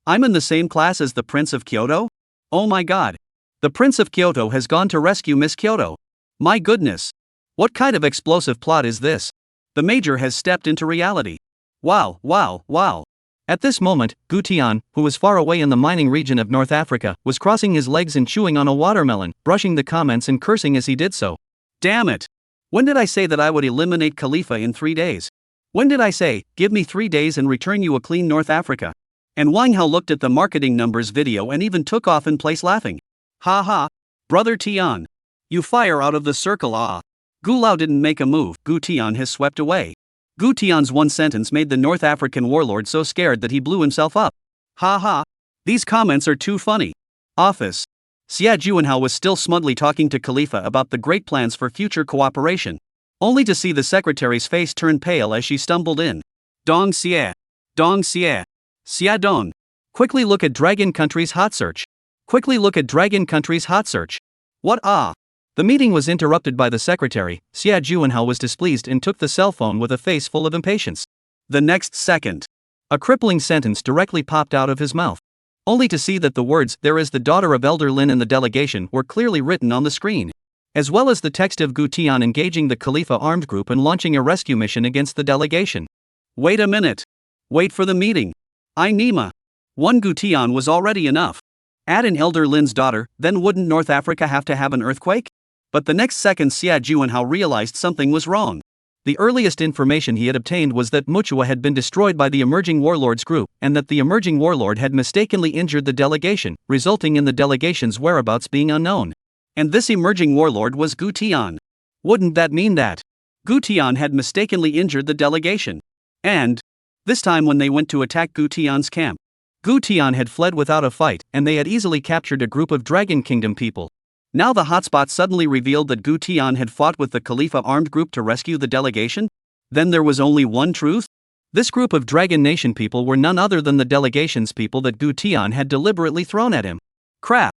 I'm in the same class as the Prince of Kyoto? Oh my god. The Prince of Kyoto has gone to rescue Miss Kyoto. My goodness. What kind of explosive plot is this? The Major has stepped into reality. Wow. At this moment, Gu Tian, who was far away in the mining region of North Africa, was crossing his legs and chewing on a watermelon, brushing the comments and cursing as he did so. Damn it! When did I say that I would eliminate Khalifa in 3 days? When did I say, give me 3 days and return you a clean North Africa? And Wang Hao looked at the marketing numbers video and even took off in place laughing. Ha, brother Tian. You fire out of the circle. Gu Lao didn't make a move, Gu Tian has swept away. Gu Tian's one sentence made the North African warlord so scared that he blew himself up. Ha. These comments are too funny. Office. Xie Juanhao was still smugly talking to Khalifa about the great plans for future cooperation, only to see the secretary's face turn pale as she stumbled in. Dong Xie. Xie Dong. Quickly look at Dragon Country's hot search. What? The meeting was interrupted by the secretary. Xie Juanhao was displeased and took the cell phone with a face full of impatience. The next second, A crippling sentence directly popped out of his mouth. Only to see that the words, "There is the daughter of Elder Lin in the delegation," were clearly written on the screen. As well as the text of Gu Tian engaging the Khalifa armed group and launching a rescue mission against the delegation. Wait a minute. Wait for the meeting. Nima. One Gu Tian was already enough. Add in Elder Lin's daughter, then wouldn't North Africa have to have an earthquake? But the next second Xia Juanhao realized something was wrong. The earliest information he had obtained was that Muchua had been destroyed by the emerging warlords group, and that the emerging warlord had mistakenly injured the delegation, resulting in the delegation's whereabouts being unknown. And this emerging warlord was Gu Tian. Wouldn't that mean that Gu Tian had mistakenly injured the delegation? And this time when they went to attack Gu Tian's camp, Gu Tian had fled without a fight, and they had easily captured a group of Dragon Kingdom people. Now the hotspot suddenly revealed that Gu Tian had fought with the Khalifa armed group to rescue the delegation? Then there was only one truth? This group of Dragon Nation people were none other than the delegation's people that Gu Tian had deliberately thrown at him. Crap.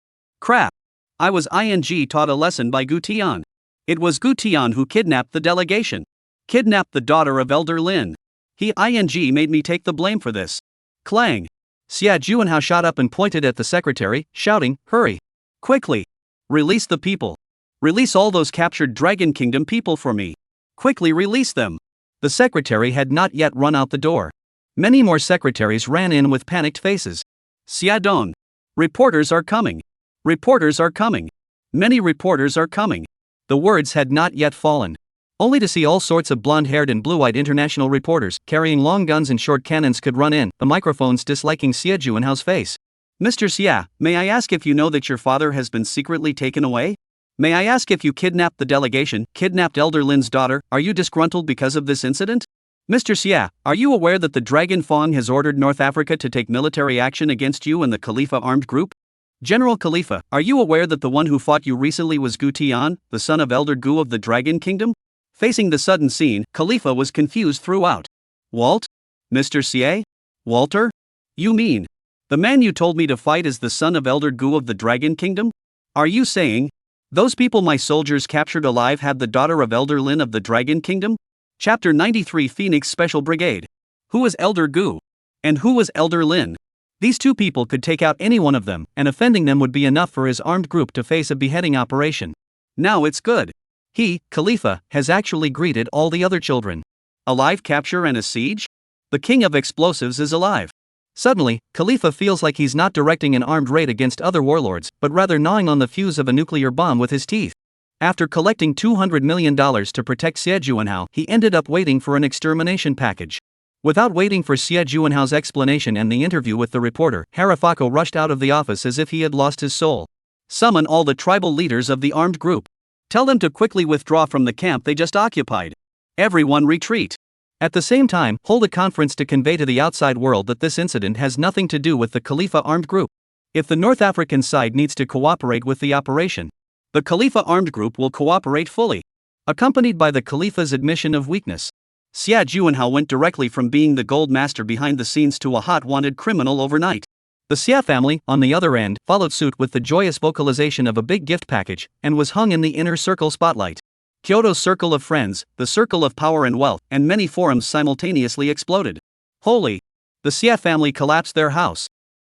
I was taught a lesson by Gu Tian. It was Gu Tian who kidnapped the delegation. Kidnapped the daughter of Elder Lin. He made me take the blame for this. Clang. Xia Juanhao shot up and pointed at the secretary, shouting, "Hurry! Quickly! Release the people! Release all those captured Dragon Kingdom people for me! Quickly release them!" The secretary had not yet run out the door. Many more secretaries ran in with panicked faces. "Xia Dong! Reporters are coming! Reporters are coming! Many reporters are coming!" The words had not yet fallen. Only to see all sorts of blonde-haired and blue-eyed international reporters, carrying long guns and short cannons, could run in, the microphones disliking Xia Juanhao's face. "Mr. Xia, may I ask if you know that your father has been secretly taken away? May I ask if you kidnapped the delegation, kidnapped Elder Lin's daughter? Are you disgruntled because of this incident? Mr. Xia, are you aware that the Dragon Fong has ordered North Africa to take military action against you and the Khalifa armed group? General Khalifa, are you aware that the one who fought you recently was Gu Tian, the son of Elder Gu of the Dragon Kingdom?" Facing the sudden scene, Khalifa was confused throughout. "Walt? Mr. Xie? Walter? You mean the man you told me to fight is the son of Elder Gu of the Dragon Kingdom? Are you saying those people my soldiers captured alive had the daughter of Elder Lin of the Dragon Kingdom?" Chapter 93 Phoenix Special Brigade. Who was Elder Gu? And who was Elder Lin? These two people could take out any one of them, and offending them would be enough for his armed group to face a beheading operation. Now it's good. He, Khalifa, has actually greeted all the other children. Alive capture and a siege? The king of explosives is alive. Suddenly, Khalifa feels like he's not directing an armed raid against other warlords, but rather gnawing on the fuse of a nuclear bomb with his teeth. After collecting $200 million to protect Xie Juanhao, he ended up waiting for an extermination package. Without waiting for Xie Juanhao's explanation and the interview with the reporter, Harifako rushed out of the office as if he had lost his soul. "Summon all the tribal leaders of the armed group. Tell them to quickly withdraw from the camp they just occupied. Everyone retreat. At the same time, hold a conference to convey to the outside world that this incident has nothing to do with the Khalifa armed group. If the North African side needs to cooperate with the operation, the Khalifa armed group will cooperate fully." Accompanied by the Khalifa's admission of weakness, Xia Juanhao went directly from being the gold master behind the scenes to a hot wanted criminal overnight. The Xia family, on the other end, followed suit with the joyous vocalization of a big gift package, and was hung in the inner circle spotlight. Kyoto's circle of friends, the circle of power and wealth, and many forums simultaneously exploded. Holy! The Xia family collapsed their house.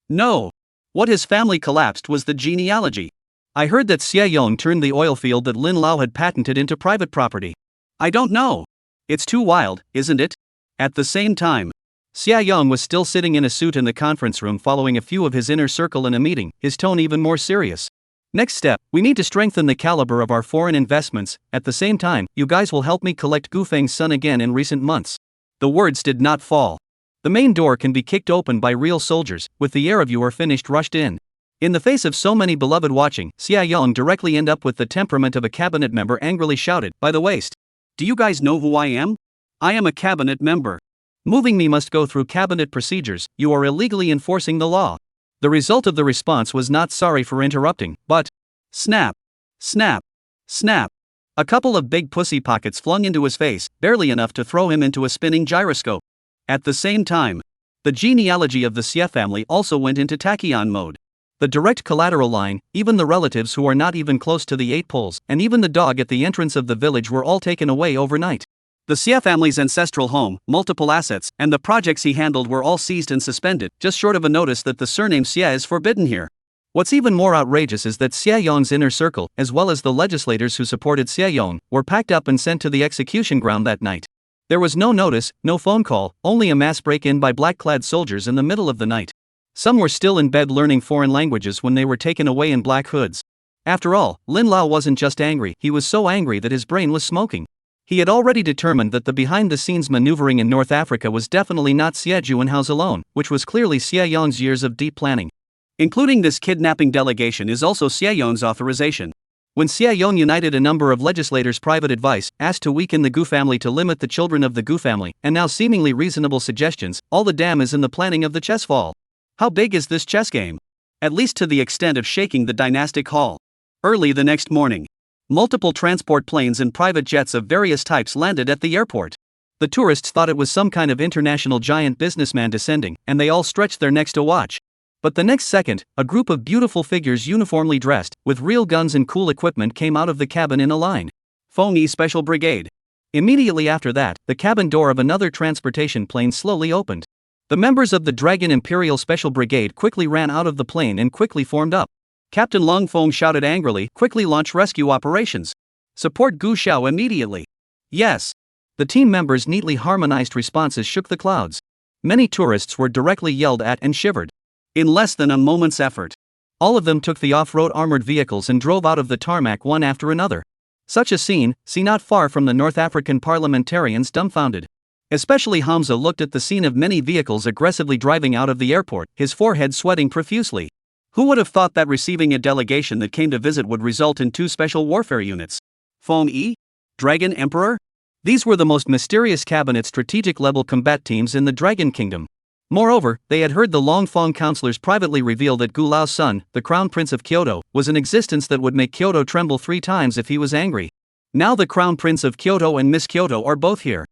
No! What his family collapsed was the genealogy. I heard that Xie Yong turned the oil field that Lin Lao had patented into private property. I don't know. It's too wild, isn't it? At the same time, Xia Yong was still sitting in a suit in the conference room following a few of his inner circle in a meeting, his tone even more serious. "Next step, we need to strengthen the caliber of our foreign investments. At the same time, you guys will help me collect Gu Feng's son again in recent months." The words did not fall. The main door can be kicked open by real soldiers, with the air of "you are finished" rushed in. In the face of so many beloved watching, Xia Yong directly ended up with the temperament of a cabinet member angrily shouted, "By the waist. Do you guys know who I am? I am a cabinet member. Moving me must go through cabinet procedures. You are illegally enforcing the law." The result of the response was not "sorry for interrupting," but snap, snap, snap. A couple of big pussy pockets flung into his face, barely enough to throw him into a spinning gyroscope. At the same time, the genealogy of the Xie family also went into tachyon mode. The direct collateral line, even the relatives who are not even close to the 8 poles, and even the dog at the entrance of the village were all taken away overnight. The Xie family's ancestral home, multiple assets, and the projects he handled were all seized and suspended, just short of a notice that the surname Xie is forbidden here. What's even more outrageous is that Xie Yong's inner circle, as well as the legislators who supported Xie Yong, were packed up and sent to the execution ground that night. There was no notice, no phone call, only a mass break-in by black-clad soldiers in the middle of the night. Some were still in bed learning foreign languages when they were taken away in black hoods. After all, Lin Lao wasn't just angry, he was so angry that his brain was smoking. He had already determined that the behind-the-scenes maneuvering in North Africa was definitely not Xie Juanhao's alone, which was clearly Xie Yong's years of deep planning. Including this kidnapping delegation is also Xie Yong's authorization. When Xie Yong united a number of legislators' private advice, asked to weaken the Gu family to limit the children of the Gu family, and now seemingly reasonable suggestions, all the dam is in the planning of the chess fall. How big is this chess game? At least to the extent of shaking the dynastic hall. Early the next morning, multiple transport planes and private jets of various types landed at the airport. The tourists thought it was some kind of international giant businessman descending, and they all stretched their necks to watch. But the next second, a group of beautiful figures uniformly dressed, with real guns and cool equipment came out of the cabin in a line. Fengyi Special Brigade. Immediately after that, the cabin door of another transportation plane slowly opened. The members of the Dragon Imperial Special Brigade quickly ran out of the plane and quickly formed up. Captain Lung Feng shouted angrily, "Quickly launch rescue operations. Support Gu Qiao immediately." Yes. The team members' neatly harmonized responses shook the clouds. Many tourists were directly yelled at and shivered. In less than a moment's effort, all of them took the off-road armored vehicles and drove out of the tarmac one after another. Such a scene, not far from the North African parliamentarians dumbfounded. Especially Hamza looked at the scene of many vehicles aggressively driving out of the airport, his forehead sweating profusely. Who would have thought that receiving a delegation that came to visit would result in 2 special warfare units? Fengyi? Dragon Emperor? These were the most mysterious cabinet strategic-level combat teams in the Dragon Kingdom. Moreover, they had heard the Longfeng counselors privately reveal that Gu Lao's son, the Crown Prince of Kyoto, was an existence that would make Kyoto tremble 3 times if he was angry. Now the Crown Prince of Kyoto and Miss Kyoto are both here.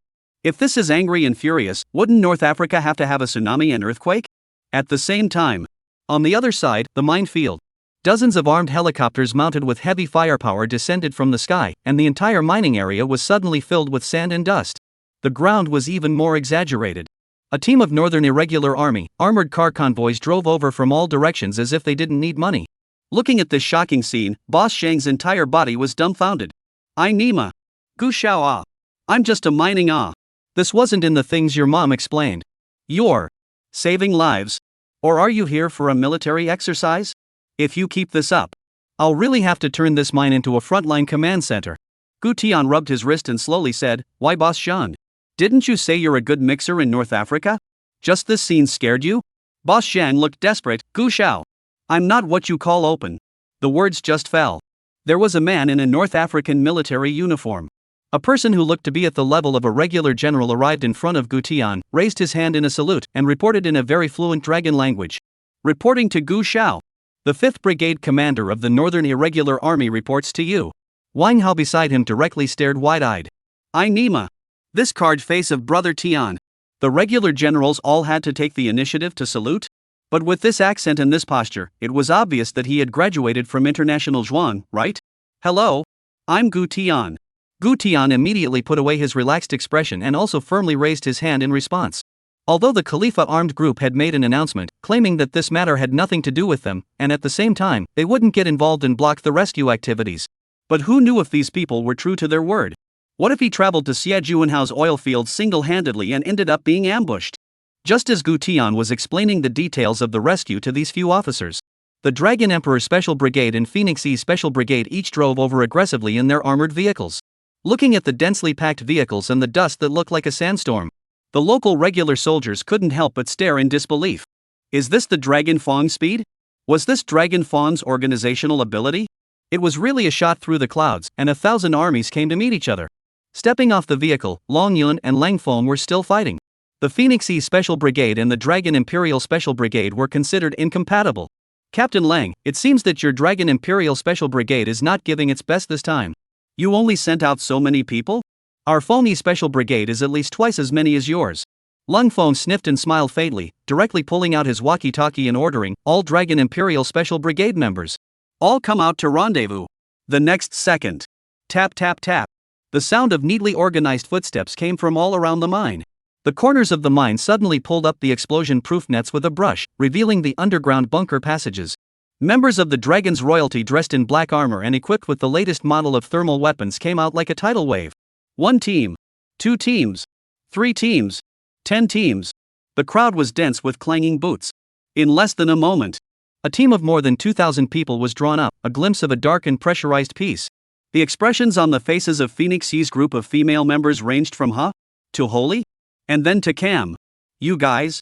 If this is angry and furious, wouldn't North Africa have to have a tsunami and earthquake? At the same time, on the other side, the minefield. Dozens of armed helicopters mounted with heavy firepower descended from the sky, and the entire mining area was suddenly filled with sand and dust. The ground was even more exaggerated. A team of Northern Irregular Army, armored car convoys drove over from all directions as if they didn't need money. Looking at this shocking scene, Boss Shang's entire body was dumbfounded. "I Nima. Gu Xiao ah. I'm just a mining ah. This wasn't in the things your mom explained. You're saving lives? Or are you here for a military exercise? If you keep this up, I'll really have to turn this mine into a frontline command center." Gu Tian rubbed his wrist and slowly said, "Why Boss Shan? Didn't you say you're a good mixer in North Africa? Just this scene scared you?" Boss Shang looked desperate. "Gu Xiao. I'm not what you call open." The words just fell. There was a man in a North African military uniform. A person who looked to be at the level of a regular general arrived in front of Gu Tian, raised his hand in a salute, and reported in a very fluent dragon language. "Reporting to Gu Xiao. The 5th Brigade Commander of the Northern Irregular Army reports to you." Wang Hao beside him directly stared wide-eyed. "I Nima. This card face of Brother Tian." The regular generals all had to take the initiative to salute? But with this accent and this posture, it was obvious that he had graduated from International Zhuang, right? "Hello? I'm Gu Tian." Gu Tian immediately put away his relaxed expression and also firmly raised his hand in response. Although the Khalifa armed group had made an announcement, claiming that this matter had nothing to do with them, and at the same time, they wouldn't get involved and block the rescue activities. But who knew if these people were true to their word? What if he traveled to Xie Juanhao's oil field single-handedly and ended up being ambushed? Just as Gu Tian was explaining the details of the rescue to these few officers, the Dragon Emperor Special Brigade and Phoenixy Special Brigade each drove over aggressively in their armored vehicles. Looking at the densely packed vehicles and the dust that looked like a sandstorm, the local regular soldiers couldn't help but stare in disbelief. Is this the Dragon Fang speed? Was this Dragon Fang's organizational ability? It was really a shot through the clouds, and 1,000 armies came to meet each other. Stepping off the vehicle, Long Yun and Lang Feng were still fighting. The Phoenixy Special Brigade and the Dragon Imperial Special Brigade were considered incompatible. "Captain Lang, it seems that your Dragon Imperial Special Brigade is not giving its best this time. You only sent out so many people? Our Fengyi Special Brigade is at least twice as many as yours." Lung Feng sniffed and smiled faintly, directly pulling out his walkie-talkie and ordering, "All Dragon Imperial Special Brigade members, all come out to rendezvous." The next second. Tap tap tap. The sound of neatly organized footsteps came from all around the mine. The corners of the mine suddenly pulled up the explosion-proof nets with a brush, revealing the underground bunker passages. Members of the Dragon's royalty dressed in black armor and equipped with the latest model of thermal weapons came out like a tidal wave. 1 team. 2 teams. 3 teams. 10 teams. The crowd was dense with clanging boots. In less than a moment, a team of more than 2,000 people was drawn up, a glimpse of a dark and pressurized piece. The expressions on the faces of Phoenix C's group of female members ranged from huh? To holy? And then to cam. You guys?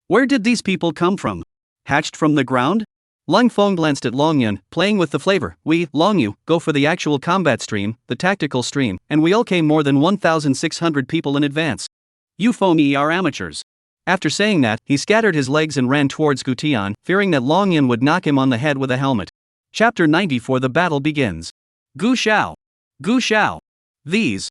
Where did these people come from? Hatched from the ground? Lung Feng glanced at Long Yun, playing with the flavor. We, Long Yu, go for the actual combat stream, the tactical stream, and we all came more than 1,600 people in advance. You foamy are amateurs. After saying that, he scattered his legs and ran towards Gu Tian, fearing that Long Yun would knock him on the head with a helmet. Chapter 94. The battle begins. Gu Qiao. These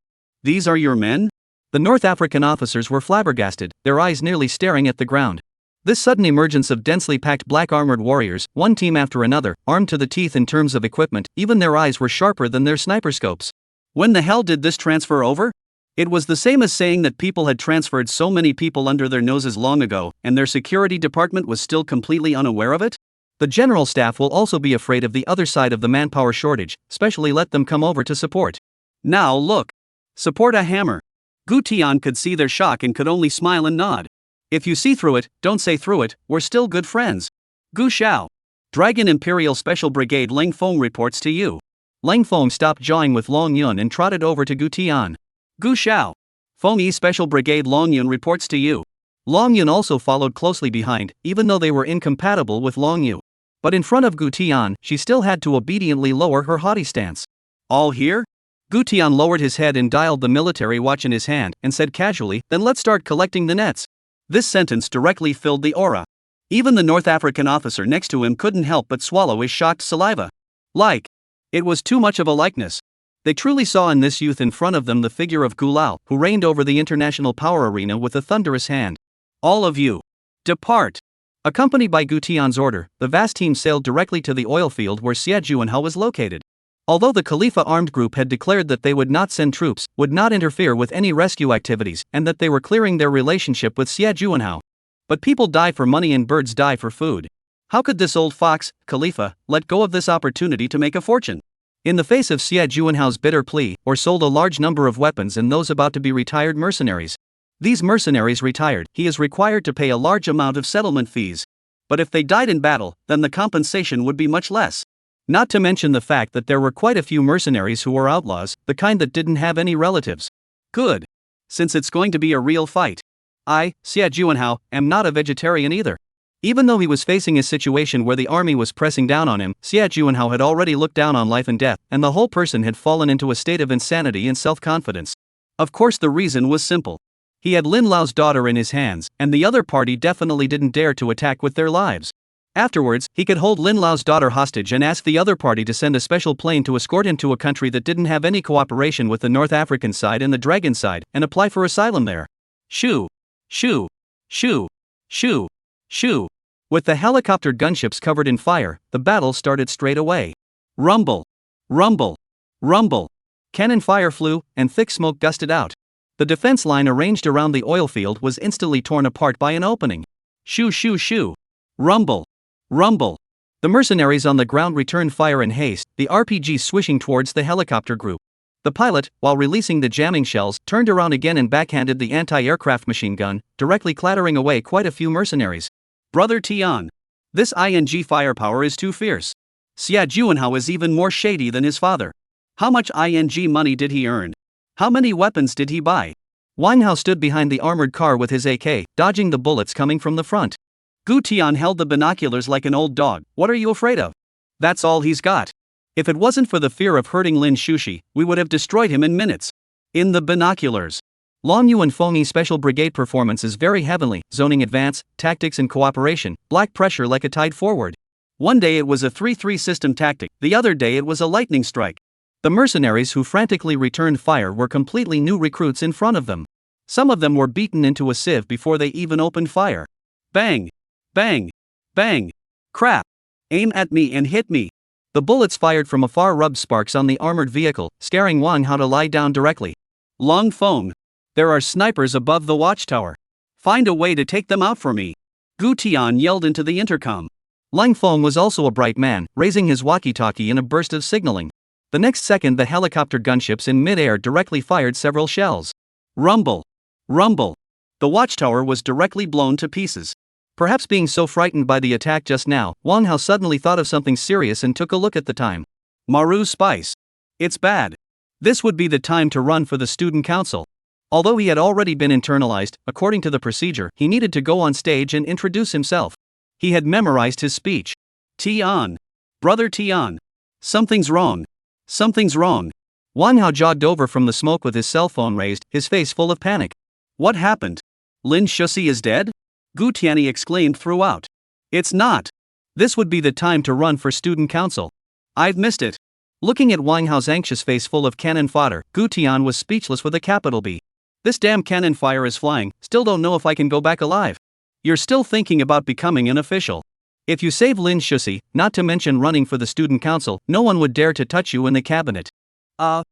are your men? The North African officers were flabbergasted, their eyes nearly staring at the ground. This sudden emergence of densely packed black-armored warriors, one team after another, armed to the teeth in terms of equipment, even their eyes were sharper than their sniper scopes. When the hell did this transfer over? It was the same as saying that people had transferred so many people under their noses long ago, and their security department was still completely unaware of it? The general staff will also be afraid of the other side of the manpower shortage, especially let them come over to support. Now look. Support a hammer. Gu Tian could see their shock and could only smile and nod. If you see through it, don't say through it, we're still good friends. Gu Qiao. Dragon Imperial Special Brigade Lang Feng reports to you. Lang Feng stopped jawing with Long Yun and trotted over to Gu Tian. Gu Qiao. Feng Yi Special Brigade Long Yun reports to you. Long Yun also followed closely behind, even though they were incompatible with Long Yu. But in front of Gu Tian, she still had to obediently lower her haughty stance. All here? Gu Tian lowered his head and dialed the military watch in his hand, and said casually, then let's start collecting the nets. This sentence directly filled the aura. Even the North African officer next to him couldn't help but swallow his shocked saliva. It was too much of a likeness. They truly saw in this youth in front of them the figure of Gulao, who reigned over the international power arena with a thunderous hand. All of you, depart. Accompanied by Gu Tian's order, the vast team sailed directly to the oil field where Xie Juanhao was located. Although the Khalifa armed group had declared that they would not send troops, would not interfere with any rescue activities, and that they were clearing their relationship with Xie Juanhao. But people die for money and birds die for food. How could this old fox, Khalifa, let go of this opportunity to make a fortune? In the face of Xie Juanhao's bitter plea, or sold a large number of weapons and those about to be retired mercenaries. These mercenaries retired, he is required to pay a large amount of settlement fees. But if they died in battle, then the compensation would be much less. Not to mention the fact that there were quite a few mercenaries who were outlaws, the kind that didn't have any relatives. Good. Since it's going to be a real fight. I, Xie Juanhao, am not a vegetarian either. Even though he was facing a situation where the army was pressing down on him, Xie Juanhao had already looked down on life and death, and the whole person had fallen into a state of insanity and self-confidence. Of course the reason was simple. He had Lin Lao's daughter in his hands, and the other party definitely didn't dare to attack with their lives. Afterwards, he could hold Lin Lao's daughter hostage and ask the other party to send a special plane to escort him to a country that didn't have any cooperation with the North African side and the Dragon side, and apply for asylum there. Shoo! Shoo! Shoo! Shoo! Shoo! With the helicopter gunships covered in fire, the battle started straight away. Rumble! Rumble! Rumble! Cannon fire flew, and thick smoke gusted out. The defense line arranged around the oil field was instantly torn apart by an opening. Shoo shoo shoo! Rumble! Rumble! The mercenaries on the ground returned fire in haste, the RPG swishing towards the helicopter group. The pilot, while releasing the jamming shells, turned around again and backhanded the anti-aircraft machine gun, directly clattering away quite a few mercenaries. Brother Tian. This ING firepower is too fierce. Xie Juanhao is even more shady than his father. How much ING money did he earn? How many weapons did he buy? Wanhao stood behind the armored car with his AK, dodging the bullets coming from the front. Gu Tian held the binoculars like an old dog. What are you afraid of? That's all he's got. If it wasn't for the fear of hurting Lin Shushi, we would have destroyed him in minutes. In the binoculars. Long Yu and Feng Yi Special Brigade performances very heavenly, zoning advance, tactics and cooperation, black pressure like a tide forward. One day it was a 3-3 system tactic, the other day it was a lightning strike. The mercenaries who frantically returned fire were completely new recruits in front of them. Some of them were beaten into a sieve before they even opened fire. Bang! Bang! Bang! Crap! Aim at me and hit me! The bullets fired from afar rubbed sparks on the armored vehicle, scaring Wang Hao to lie down directly. Long Feng. There are snipers above the watchtower. Find a way to take them out for me. Gu Tian yelled into the intercom. Lang Feng was also a bright man, raising his walkie-talkie in a burst of signaling. The next second the helicopter gunships in mid-air directly fired several shells. Rumble. Rumble. The watchtower was directly blown to pieces. Perhaps being so frightened by the attack just now, Wang Hao suddenly thought of something serious and took a look at the time. Maru Spice. It's bad. This would be the time to run for the student council. Although he had already been internalized, according to the procedure, he needed to go on stage and introduce himself. He had memorized his speech. Tian. Brother Tian. Something's wrong. Something's wrong. Wang Hao jogged over from the smoke with his cell phone raised, his face full of panic. What happened? Lin Shusi is dead? Gu Tianyi exclaimed throughout. It's not. This would be the time to run for student council. I've missed it. Looking at Wang Hao's anxious face full of cannon fodder, Gu Tian was speechless with a capital B. This damn cannon fire is flying, still don't know if I can go back alive. You're still thinking about becoming an official. If you save Lin Shusi, not to mention running for the student council, no one would dare to touch you in the cabinet. Of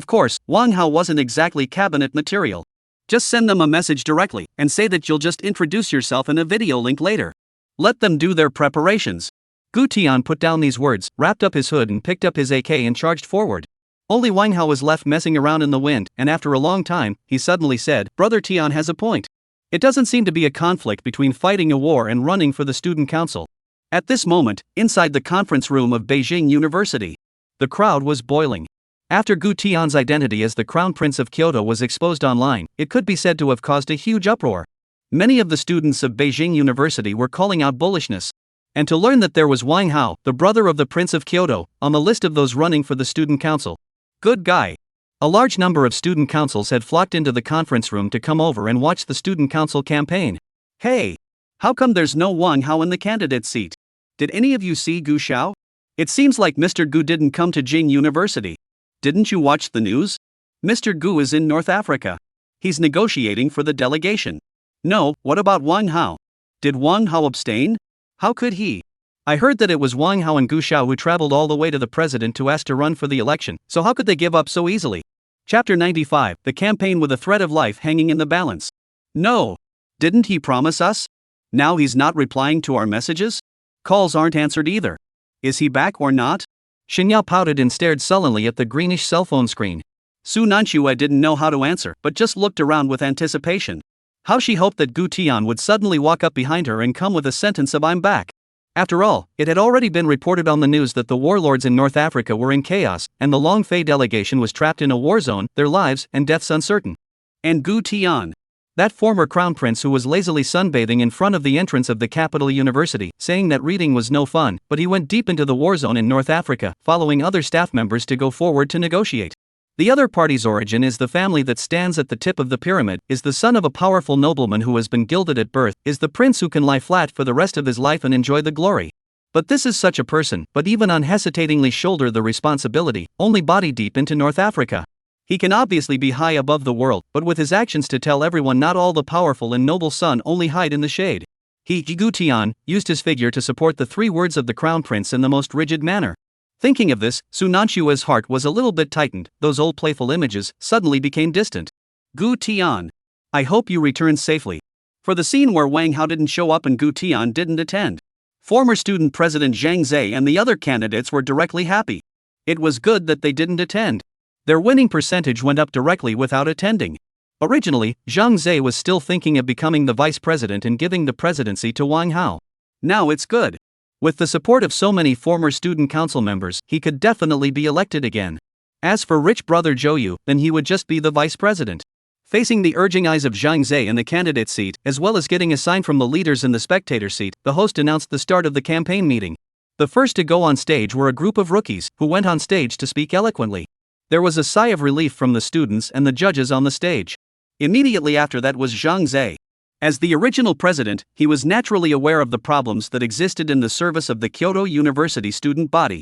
course, Wang Hao wasn't exactly cabinet material. Just send them a message directly, and say that you'll just introduce yourself in a video link later. Let them do their preparations. Gu Tian put down these words, wrapped up his hood and picked up his AK and charged forward. Only Wang Hao was left messing around in the wind, and after a long time, he suddenly said, Brother Tian has a point. It doesn't seem to be a conflict between fighting a war and running for the student council. At this moment, inside the conference room of Beijing University, the crowd was boiling. After Gu Tian's identity as the Crown Prince of Kyoto was exposed online, it could be said to have caused a huge uproar. Many of the students of Beijing University were calling out bullishness. And to learn that there was Wang Hao, the brother of the Prince of Kyoto, on the list of those running for the student council. Good guy. A large number of student councils had flocked into the conference room to come over and watch the student council campaign. Hey! How come there's no Wang Hao in the candidate seat? Did any of you see Gu Qiao? It seems like Mr. Gu didn't come to Jing University. Didn't you watch the news? Mr. Gu is in North Africa. He's negotiating for the delegation. No, what about Wang Hao? Did Wang Hao abstain? How could he? I heard that it was Wang Hao and Gu Qiao who traveled all the way to the president to ask to run for the election, so how could they give up so easily? Chapter 95, the campaign with a thread of life hanging in the balance. No. Didn't he promise us? Now he's not replying to our messages? Calls aren't answered either. Is he back or not? Xinyao pouted and stared sullenly at the greenish cell phone screen. Su Nanxue didn't know how to answer, but just looked around with anticipation. How she hoped that Gu Tian would suddenly walk up behind her and come with a sentence of I'm back. After all, it had already been reported on the news that the warlords in North Africa were in chaos, and the Long Fei delegation was trapped in a war zone, their lives and deaths uncertain. And Gu Tian, that former crown prince who was lazily sunbathing in front of the entrance of the capital university, saying that reading was no fun, but he went deep into the war zone in North Africa, following other staff members to go forward to negotiate. The other party's origin is the family that stands at the tip of the pyramid, is the son of a powerful nobleman who has been gilded at birth, is the prince who can lie flat for the rest of his life and enjoy the glory. But this is such a person, but even unhesitatingly shoulder the responsibility, only body deep into North Africa. He can obviously be high above the world, but with his actions to tell everyone not all the powerful and noble son only hide in the shade. He, Gu Tian, used his figure to support the 3 words of the crown prince in the most rigid manner. Thinking of this, Su Nanxue's heart was a little bit tightened, those old playful images suddenly became distant. Gu Tian, I hope you return safely. For the scene where Wang Hao didn't show up and Gu Tian didn't attend, former student president Zhang Zhe and the other candidates were directly happy. It was good that they didn't attend. Their winning percentage went up directly without attending. Originally, Zhang Zhe was still thinking of becoming the vice president and giving the presidency to Wang Hao. Now it's good. With the support of so many former student council members, he could definitely be elected again. As for rich brother Zhou Yu, then he would just be the vice president. Facing the urging eyes of Zhang Zhe in the candidate seat, as well as getting a sign from the leaders in the spectator seat, the host announced the start of the campaign meeting. The first to go on stage were a group of rookies, who went on stage to speak eloquently. There was a sigh of relief from the students and the judges on the stage. Immediately after that was Zhang Zhe. As the original president, he was naturally aware of the problems that existed in the service of the Kyoto University student body.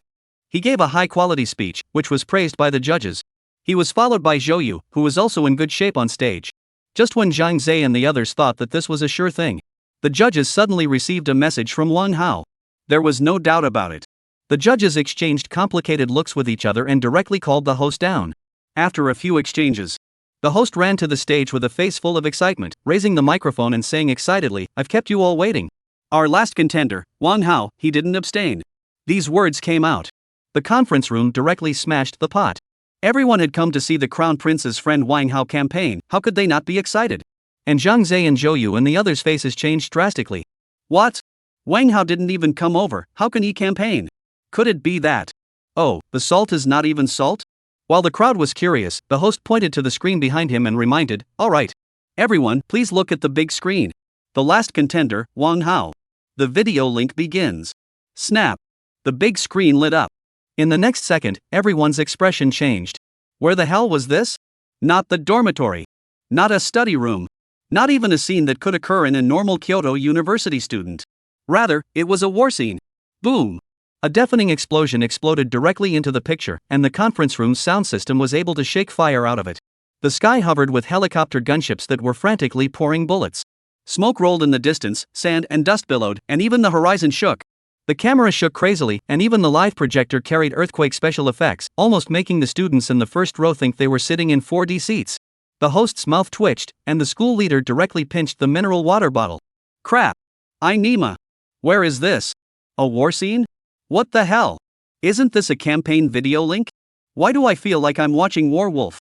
He gave a high-quality speech, which was praised by the judges. He was followed by Zhou Yu, who was also in good shape on stage. Just when Zhang Zhe and the others thought that this was a sure thing, the judges suddenly received a message from Wang Hao. There was no doubt about it. The judges exchanged complicated looks with each other and directly called the host down. After a few exchanges, the host ran to the stage with a face full of excitement, raising the microphone and saying excitedly, "I've kept you all waiting. Our last contender, Wang Hao, he didn't abstain." These words came out. The conference room directly smashed the pot. Everyone had come to see the Crown Prince's friend Wang Hao campaign, how could they not be excited? And Zhang Zhe and Zhou Yu and the others' faces changed drastically. What? Wang Hao didn't even come over, how can he campaign? Could it be that? Oh, the salt is not even salt? While the crowd was curious, the host pointed to the screen behind him and reminded, "All right. Everyone, please look at the big screen. The last contender, Wang Hao." The video link begins. Snap. The big screen lit up. In the next second, everyone's expression changed. Where the hell was this? Not the dormitory. Not a study room. Not even a scene that could occur in a normal Kyoto University student. Rather, it was a war scene. Boom. A deafening explosion exploded directly into the picture, and the conference room's sound system was able to shake fire out of it. The sky hovered with helicopter gunships that were frantically pouring bullets. Smoke rolled in the distance, sand and dust billowed, and even the horizon shook. The camera shook crazily, and even the live projector carried earthquake special effects, almost making the students in the first row think they were sitting in 4D seats. The host's mouth twitched, and the school leader directly pinched the mineral water bottle. Crap. Nima. Where is this? A war scene? What the hell? Isn't this a campaign video link? Why do I feel like I'm watching Warwolf?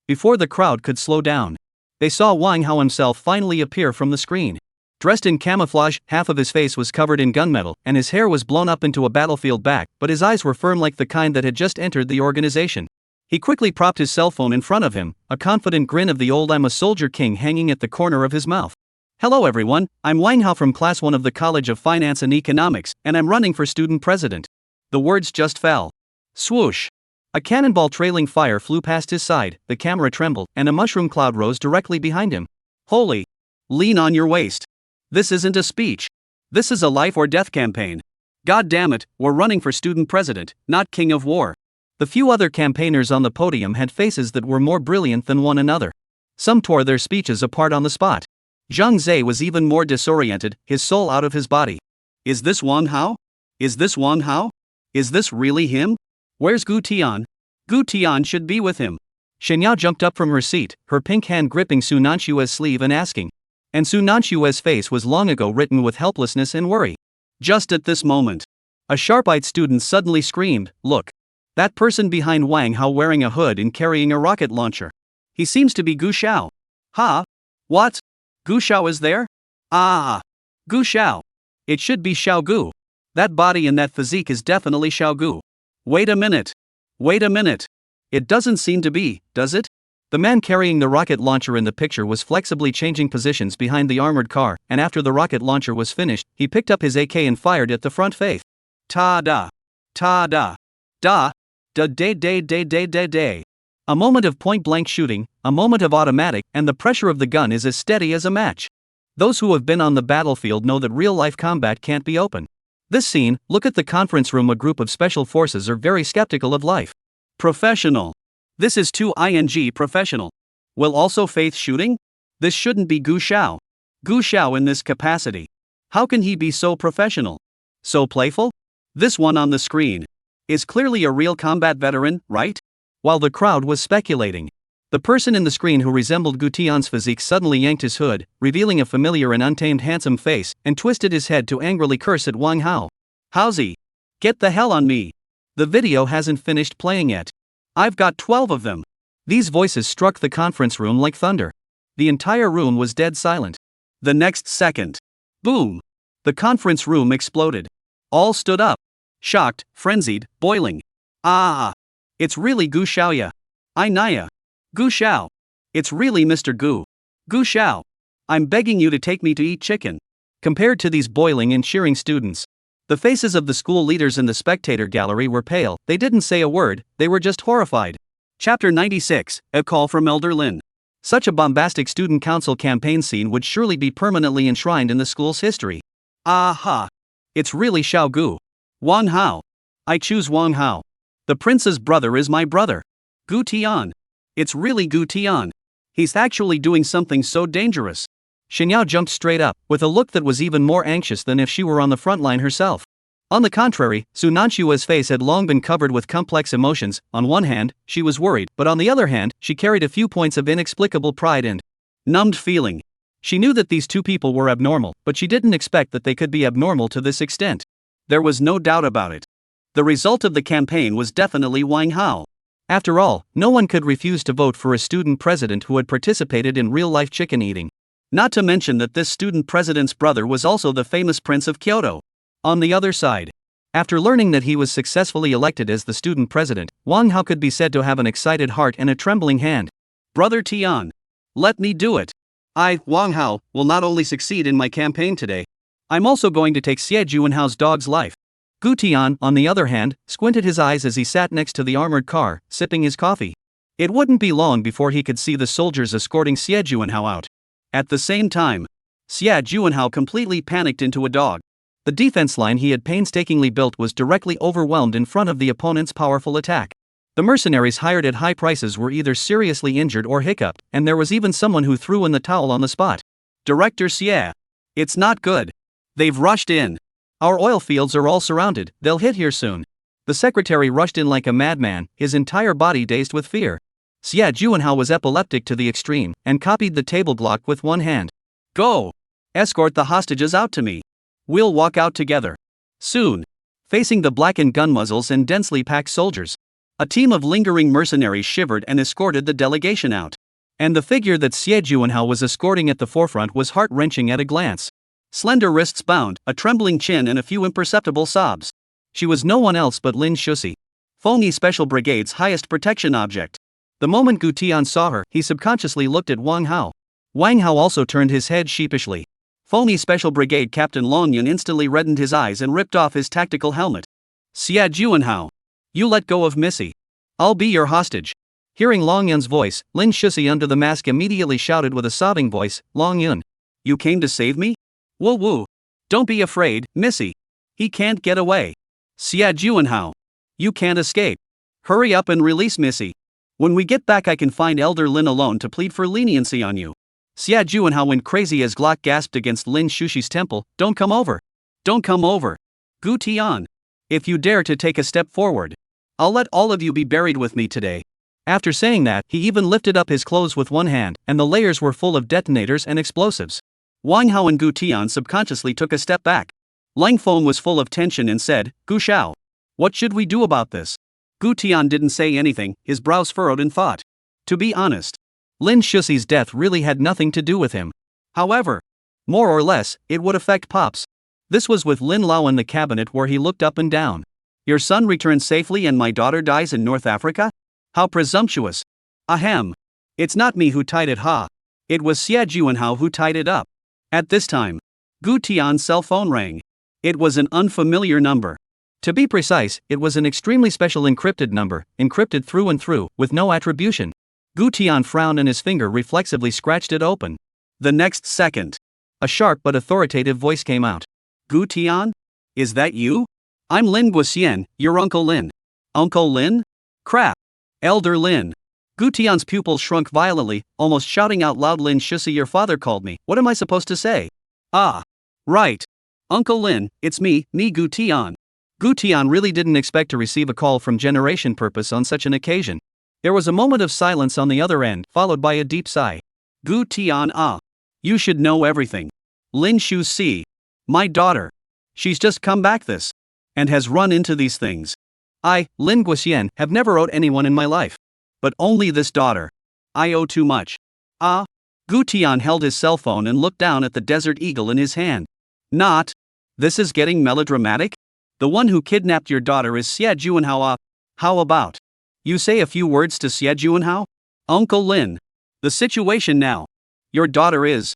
Before the crowd could slow down, they saw Wang Hao himself finally appear from the screen. Dressed in camouflage, half of his face was covered in gunmetal, and his hair was blown up into a battlefield back, but his eyes were firm like the kind that had just entered the organization. He quickly propped his cell phone in front of him, a confident grin of the old "I'm a soldier" king hanging at the corner of his mouth. "Hello everyone, I'm Wang Hao from Class 1 of the College of Finance and Economics, and I'm running for student president." The words just fell. Swoosh! A cannonball trailing fire flew past his side, the camera trembled, and a mushroom cloud rose directly behind him. Holy! Lean on your waist. This isn't a speech. This is a life or death campaign. God damn it, we're running for student president, not king of war. The few other campaigners on the podium had faces that were more brilliant than one another. Some tore their speeches apart on the spot. Zhang Zhe was even more disoriented, his soul out of his body. Is this Wang Hao? Is this Wang Hao? Is this really him? Where's Gu Tian? Gu Tian should be with him. Shenyao jumped up from her seat, her pink hand gripping Su Nanshue's sleeve and asking. And Su Nanshue's face was long ago written with helplessness and worry. Just at this moment, a sharp-eyed student suddenly screamed, "Look! That person behind Wang Hao wearing a hood and carrying a rocket launcher. He seems to be Gu Qiao." "Ha? What? Gu Qiao is there? Ah! Gu Qiao. It should be Xiao Gu. That body and that physique is definitely Xiao Gu. Wait a minute. Wait a minute. It doesn't seem to be, does it?" The man carrying the rocket launcher in the picture was flexibly changing positions behind the armored car, and after the rocket launcher was finished, he picked up his AK and fired at the front face. Ta-da. Ta-da. Da. Da-day-day-day-day-day-day. A moment of point-blank shooting, a moment of automatic, and the pressure of the gun is as steady as a match. Those who have been on the battlefield know that real-life combat can't be open. This scene, look at the conference room. A group of special forces are very skeptical of life. Professional. This is too professional. Will also faith shooting? This shouldn't be Gu Qiao. Gu Qiao in this capacity. How can he be so professional? So playful? This one on the screen is clearly a real combat veteran, right? While the crowd was speculating, the person in the screen who resembled Gu Tian's physique suddenly yanked his hood, revealing a familiar and untamed handsome face, and twisted his head to angrily curse at Wang Hao. "Howsy? Get the hell on me. The video hasn't finished playing yet. I've got 12 of them." These voices struck the conference room like thunder. The entire room was dead silent. The next second, boom! The conference room exploded. All stood up. Shocked, frenzied, boiling. Ah! It's really Gu Qiao. Naya. Gu Qiao. It's really Mr. Gu. Gu Qiao. I'm begging you to take me to eat chicken. Compared to these boiling and cheering students, the faces of the school leaders in the spectator gallery were pale. They didn't say a word, they were just horrified. Chapter 96, A Call from Elder Lin. Such a bombastic student council campaign scene would surely be permanently enshrined in the school's history. Aha! It's really Xiao Gu. Wang Hao. I choose Wang Hao. The prince's brother is my brother. Gu Tian. It's really Gu Tian. He's actually doing something so dangerous. Shenyao jumped straight up, with a look that was even more anxious than if she were on the front line herself. On the contrary, Su Nanshua's face had long been covered with complex emotions. On one hand, she was worried, but on the other hand, she carried a few points of inexplicable pride and numbed feeling. She knew that these two people were abnormal, but she didn't expect that they could be abnormal to this extent. There was no doubt about it. The result of the campaign was definitely Wang Hao. After all, no one could refuse to vote for a student president who had participated in real-life chicken eating. Not to mention that this student president's brother was also the famous Prince of Kyoto. On the other side, after learning that he was successfully elected as the student president, Wang Hao could be said to have an excited heart and a trembling hand. Brother Tian, let me do it. I, Wang Hao, will not only succeed in my campaign today, I'm also going to take Xie Juanhao's dog's life. Gu Tian, on the other hand, squinted his eyes as he sat next to the armored car, sipping his coffee. It wouldn't be long before he could see the soldiers escorting Xie Juanhao out. At the same time, Xie Juanhao completely panicked into a dog. The defense line he had painstakingly built was directly overwhelmed in front of the opponent's powerful attack. The mercenaries hired at high prices were either seriously injured or hiccuped, and there was even someone who threw in the towel on the spot. Director Xie. It's not good. They've rushed in. Our oil fields are all surrounded, they'll hit here soon. The secretary rushed in like a madman, his entire body dazed with fear. Xie Juanhao was epileptic to the extreme, and copied the table block with one hand. Go! Escort the hostages out to me. We'll walk out together. Soon. Facing the blackened gun muzzles and densely packed soldiers, a team of lingering mercenaries shivered and escorted the delegation out. And the figure that Xie Juanhao was escorting at the forefront was heart-wrenching at a glance. Slender wrists bound, a trembling chin and a few imperceptible sobs. She was no one else but Lin Shusi, Fengyi Special Brigade's highest protection object. The moment Gu Tian saw her, he subconsciously looked at Wang Hao. Wang Hao also turned his head sheepishly. Fengyi Special Brigade Captain Long Yun instantly reddened his eyes and ripped off his tactical helmet. Xie Juanhao, you let go of Missy. I'll be your hostage. Hearing Long Yun's voice, Lin Shusi under the mask immediately shouted with a sobbing voice, Long Yun, you came to save me? Woo woo. Don't be afraid, Missy. He can't get away. Xie Juanhao, you can't escape. Hurry up and release Missy. When we get back I can find Elder Lin alone to plead for leniency on you. Xie Juanhao went crazy as Glock gasped against Lin Shushi's temple, don't come over. Don't come over. Gu Tian. If you dare to take a step forward, I'll let all of you be buried with me today. After saying that, he even lifted up his clothes with one hand, and the layers were full of detonators and explosives. Wang Hao and Gu Tian subconsciously took a step back. Lang Feng was full of tension and said, Gu Xiao, what should we do about this? Gu Tian didn't say anything, his brows furrowed in thought. To be honest, Lin Shusi's death really had nothing to do with him. However, more or less, it would affect Pops. This was with Lin Lao in the cabinet where he looked up and down. Your son returned safely and my daughter dies in North Africa? How presumptuous. Ahem. It's not me who tied it ha. It was Xie Juanhao who tied it up. At this time, Gu Tian's cell phone rang. It was an unfamiliar number. To be precise, it was an extremely special encrypted number, encrypted through and through, with no attribution. Gu Tian frowned and his finger reflexively scratched it open. The next second, a sharp but authoritative voice came out. Gu Tian? Is that you? I'm Lin Guoxian, your Uncle Lin. Uncle Lin? Crap. Elder Lin. Gu Tian's pupils shrunk violently, almost shouting out loud, Lin Shusi, your father called me, what am I supposed to say? Ah. Right. Uncle Lin, it's me, Gu Tian. Gu Tian really didn't expect to receive a call from Generation Purpose on such an occasion. There was a moment of silence on the other end, followed by a deep sigh. Gu Tian, ah. You should know everything. Lin Shusi. My daughter. She's just come back this. And has run into these things. I, Lin Guoxian, have never owed anyone in my life. But only this daughter. I owe too much. Ah. Gu Tian held his cell phone and looked down at the Desert Eagle in his hand. Not. This is getting melodramatic? The one who kidnapped your daughter is Xie Juanhao. How about you say a few words to Xie Juanhao? Uncle Lin. The situation now. Your daughter is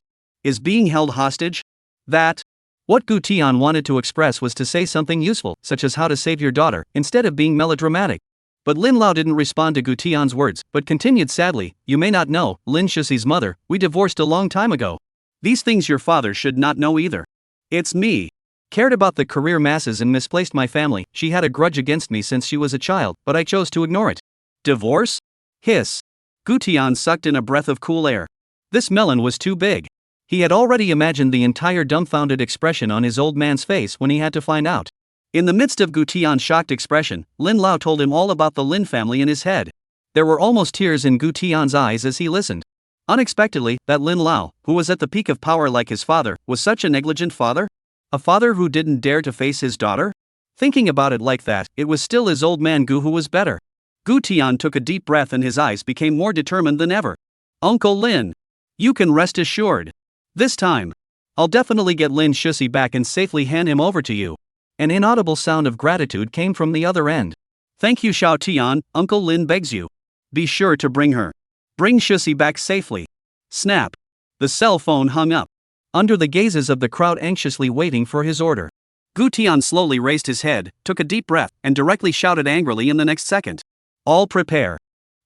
being held hostage? That. What Gu Tian wanted to express was to say something useful, such as how to save your daughter, instead of being melodramatic. But Lin Lao didn't respond to Gu Tian's words, but continued sadly, you may not know, Lin Shusi's mother, we divorced a long time ago. These things your father should not know either. It's me. Cared about the career masses and misplaced my family, she had a grudge against me since she was a child, but I chose to ignore it. Divorce? Hiss. Gu Tian sucked in a breath of cool air. This melon was too big. He had already imagined the entire dumbfounded expression on his old man's face when he had to find out. In the midst of Gu Tian's shocked expression, Lin Lao told him all about the Lin family in his head. There were almost tears in Gu Tian's eyes as he listened. Unexpectedly, that Lin Lao, who was at the peak of power like his father, was such a negligent father? A father who didn't dare to face his daughter? Thinking about it like that, it was still his old man Gu who was better. Gu Tian took a deep breath and his eyes became more determined than ever. Uncle Lin, you can rest assured. This time, I'll definitely get Lin Shusi back and safely hand him over to you. An inaudible sound of gratitude came from the other end. Thank you, Xiao Tian, Uncle Lin begs you. Be sure to bring her. Bring Shusi back safely. Snap. The cell phone hung up. Under the gazes of the crowd anxiously waiting for his order, Gu Tian slowly raised his head, took a deep breath, and directly shouted angrily in the next second. All prepare.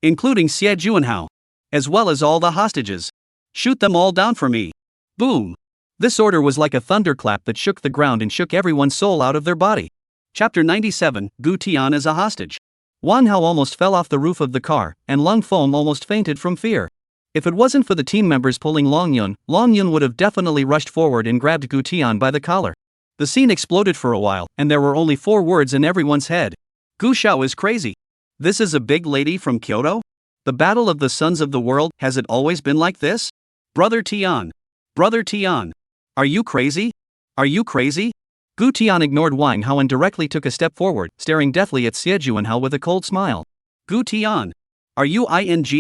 Including Xie Juanhao. As well as all the hostages. Shoot them all down for me. Boom. This order was like a thunderclap that shook the ground and shook everyone's soul out of their body. Chapter 97, Gu Tian as a hostage. Wan Hao almost fell off the roof of the car, and Lung Feng almost fainted from fear. If it wasn't for the team members pulling Long Yun would have definitely rushed forward and grabbed Gu Tian by the collar. The scene exploded for a while, and there were only 4 words in everyone's head. Gu Xiao is crazy. This is a big lady from Kyoto? The battle of the sons of the world, has it always been like this? Brother Tian. Brother Tian. Are you crazy? Are you crazy? Gu Tian ignored Wang Hao and directly took a step forward, staring deathly at Xie Juanhao with a cold smile. Gu Tian. Are you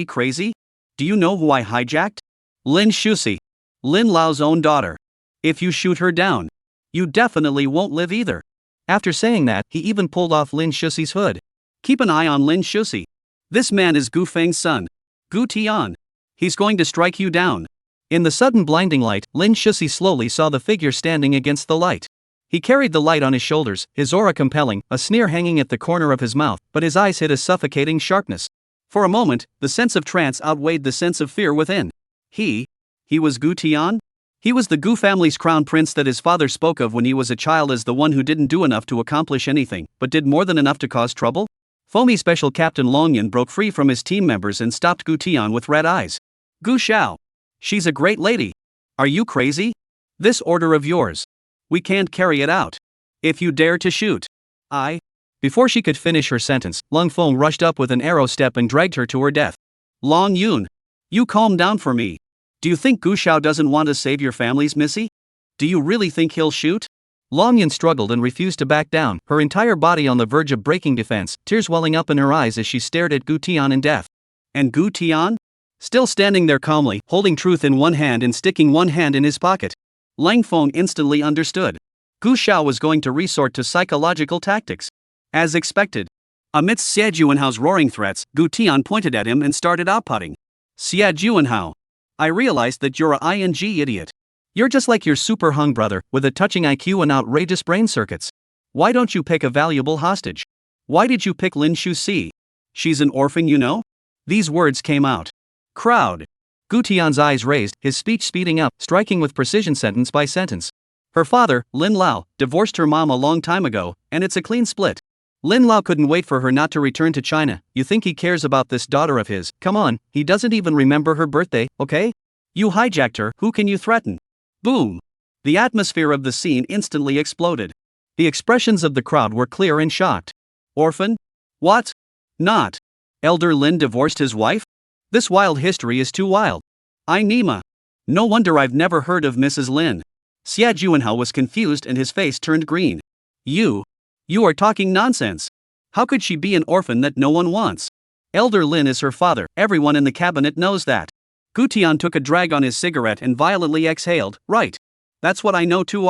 crazy? Do you know who I hijacked? Lin Shusi. Lin Lao's own daughter. If you shoot her down, you definitely won't live either. After saying that, he even pulled off Lin Shusi's hood. Keep an eye on Lin Shusi. This man is Gu Feng's son. Gu Tian. He's going to strike you down. In the sudden blinding light, Lin Shusi slowly saw the figure standing against the light. He carried the light on his shoulders, his aura compelling, a sneer hanging at the corner of his mouth, but his eyes hid a suffocating sharpness. For a moment, the sense of trance outweighed the sense of fear within. He was Gu Tian? He was the Gu family's crown prince that his father spoke of when he was a child as the one who didn't do enough to accomplish anything, but did more than enough to cause trouble? Foamy Special Captain Longyun broke free from his team members and stopped Gu Tian with red eyes. Gu Xiao. She's a great lady. Are you crazy? This order of yours. We can't carry it out. If you dare to shoot. Before she could finish her sentence, Lung Feng rushed up with an arrow step and dragged her to her death. Long Yun. You calm down for me. Do you think Gu Xiao doesn't want to save your families, Missy? Do you really think he'll shoot? Long Yun struggled and refused to back down, her entire body on the verge of breaking defense, tears welling up in her eyes as she stared at Gu Tian in death. And Gu Tian? Still standing there calmly, holding truth in one hand and sticking one hand in his pocket. Lang Feng instantly understood. Gu Xiao was going to resort to psychological tactics. As expected. Amidst Xie Juanhao's roaring threats, Gu Tian pointed at him and started outputting. Xie Juanhao. I realized that you're a idiot. You're just like your super hung brother, with a touching IQ and outrageous brain circuits. Why don't you pick a valuable hostage? Why did you pick Lin Shusi? She's an orphan, you know? These words came out. Crowd. Gu Tian's eyes raised, his speech speeding up, striking with precision sentence by sentence. Her father, Lin Lao, divorced her mom a long time ago, and it's a clean split. Lin Lao couldn't wait for her not to return to China. You think he cares about this daughter of his? Come on, he doesn't even remember her birthday, okay? You hijacked her, who can you threaten? Boom. The atmosphere of the scene instantly exploded. The expressions of the crowd were clear and shocked. Orphan? What? Not. Elder Lin divorced his wife? This wild history is too wild. Nima. No wonder I've never heard of Mrs. Lin. Xie Juanhao was confused and his face turned green. You are talking nonsense. How could she be an orphan that no one wants? Elder Lin is her father, everyone in the cabinet knows that. Gu Tian took a drag on his cigarette and violently exhaled. Right. That's what I know too.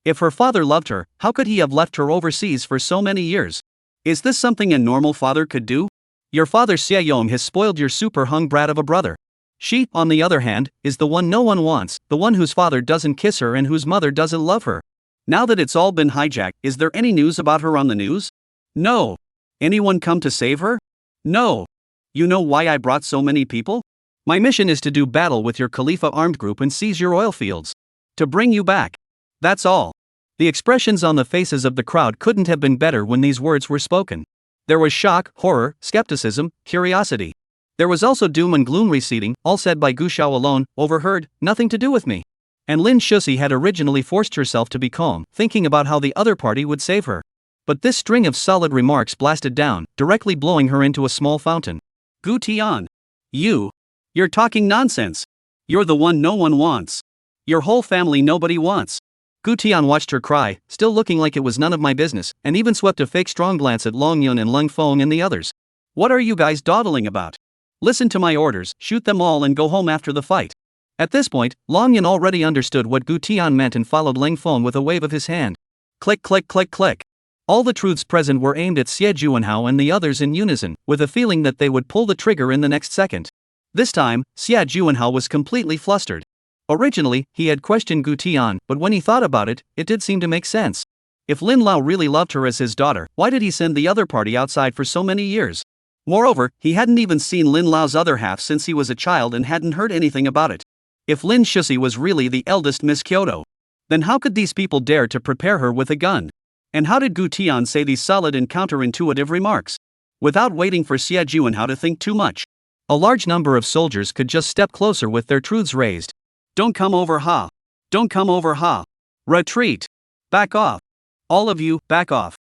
If her father loved her, how could he have left her overseas for so many years? Is this something a normal father could do? Your father Xie Yong has spoiled your super hung brat of a brother. She, on the other hand, is the one no one wants, the one whose father doesn't kiss her and whose mother doesn't love her. Now that it's all been hijacked, is there any news about her on the news? No. Anyone come to save her? No. You know why I brought so many people? My mission is to do battle with your Khalifa armed group and seize your oil fields. To bring you back. That's all. The expressions on the faces of the crowd couldn't have been better when these words were spoken. There was shock, horror, skepticism, curiosity. There was also doom and gloom receding, all said by Gu Xiao alone, overheard, nothing to do with me. And Lin Shusi had originally forced herself to be calm, thinking about how the other party would save her. But this string of solid remarks blasted down, directly blowing her into a small fountain. Gu Tian. You're talking nonsense. You're the one no one wants. Your whole family nobody wants. Gu Tian watched her cry, still looking like it was none of my business, and even swept a fake strong glance at Long Yun and Leng Feng and the others. What are you guys dawdling about? Listen to my orders, shoot them all and go home after the fight. At this point, Long Yun already understood what Gu Tian meant and followed Leng Feng with a wave of his hand. Click click click click. All the truths present were aimed at Xie Juanhao and the others in unison, with a feeling that they would pull the trigger in the next second. This time, Xie Juanhao was completely flustered. Originally, he had questioned Gu Tian, but when he thought about it, it did seem to make sense. If Lin Lao really loved her as his daughter, why did he send the other party outside for so many years? Moreover, he hadn't even seen Lin Lao's other half since he was a child and hadn't heard anything about it. If Lin Shusi was really the eldest Miss Kyoto, then how could these people dare to prepare her with a gun? And how did Gu Tian say these solid and counterintuitive remarks? Without waiting for Xie Juanhao to think too much. A large number of soldiers could just step closer with their truths raised. Don't come over ha. Don't come over ha. Retreat. Back off. All of you, back off.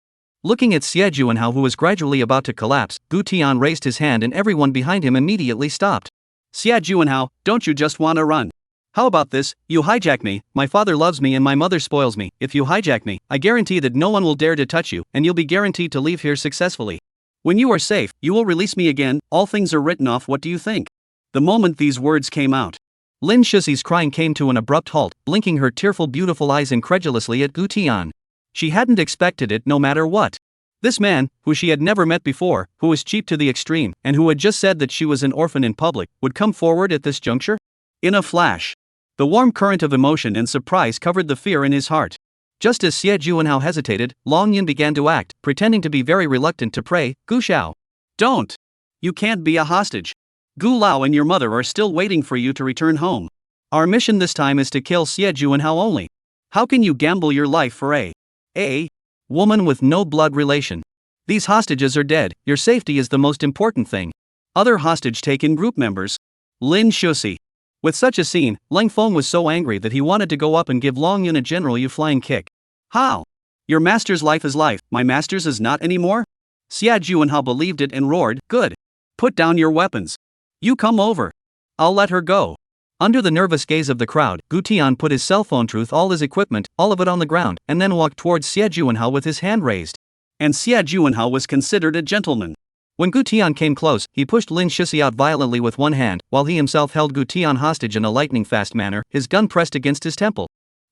Looking at Xie Juanhao, who was gradually about to collapse, Gu Tian raised his hand and everyone behind him immediately stopped. Xie Juanhao, don't you just want to run? How about this? You hijack me, my father loves me and my mother spoils me. If you hijack me, I guarantee that no one will dare to touch you, and you'll be guaranteed to leave here successfully. When you are safe, you will release me again, all things are written off. What do you think? The moment these words came out, Lin Shusi's crying came to an abrupt halt, blinking her tearful beautiful eyes incredulously at Gu Tian. She hadn't expected it no matter what. This man, who she had never met before, who was cheap to the extreme, and who had just said that she was an orphan in public, would come forward at this juncture? In a flash, the warm current of emotion and surprise covered the fear in his heart. Just as Xie Juanhao hesitated, Long Yun began to act, pretending to be very reluctant to pray. Gu Xiao. Don't! You can't be a hostage. Gu Lao and your mother are still waiting for you to return home. Our mission this time is to kill Xie Juanhao only. How can you gamble your life for a woman with no blood relation? These hostages are dead, your safety is the most important thing. Other hostage-taken group members. Lin Shusi. With such a scene, Leng Feng was so angry that he wanted to go up and give Long Yun a general flying kick. How? Your master's life is life, my master's is not anymore? Xie Juanhao believed it and roared, good. Put down your weapons. You come over. I'll let her go. Under the nervous gaze of the crowd, Gu Tian put his cell phone truth all his equipment, all of it on the ground, and then walked towards Xie Juanhao with his hand raised. And Xie Juanhao was considered a gentleman. When Gu Tian came close, he pushed Lin Shusi out violently with one hand, while he himself held Gu Tian hostage in a lightning-fast manner, his gun pressed against his temple.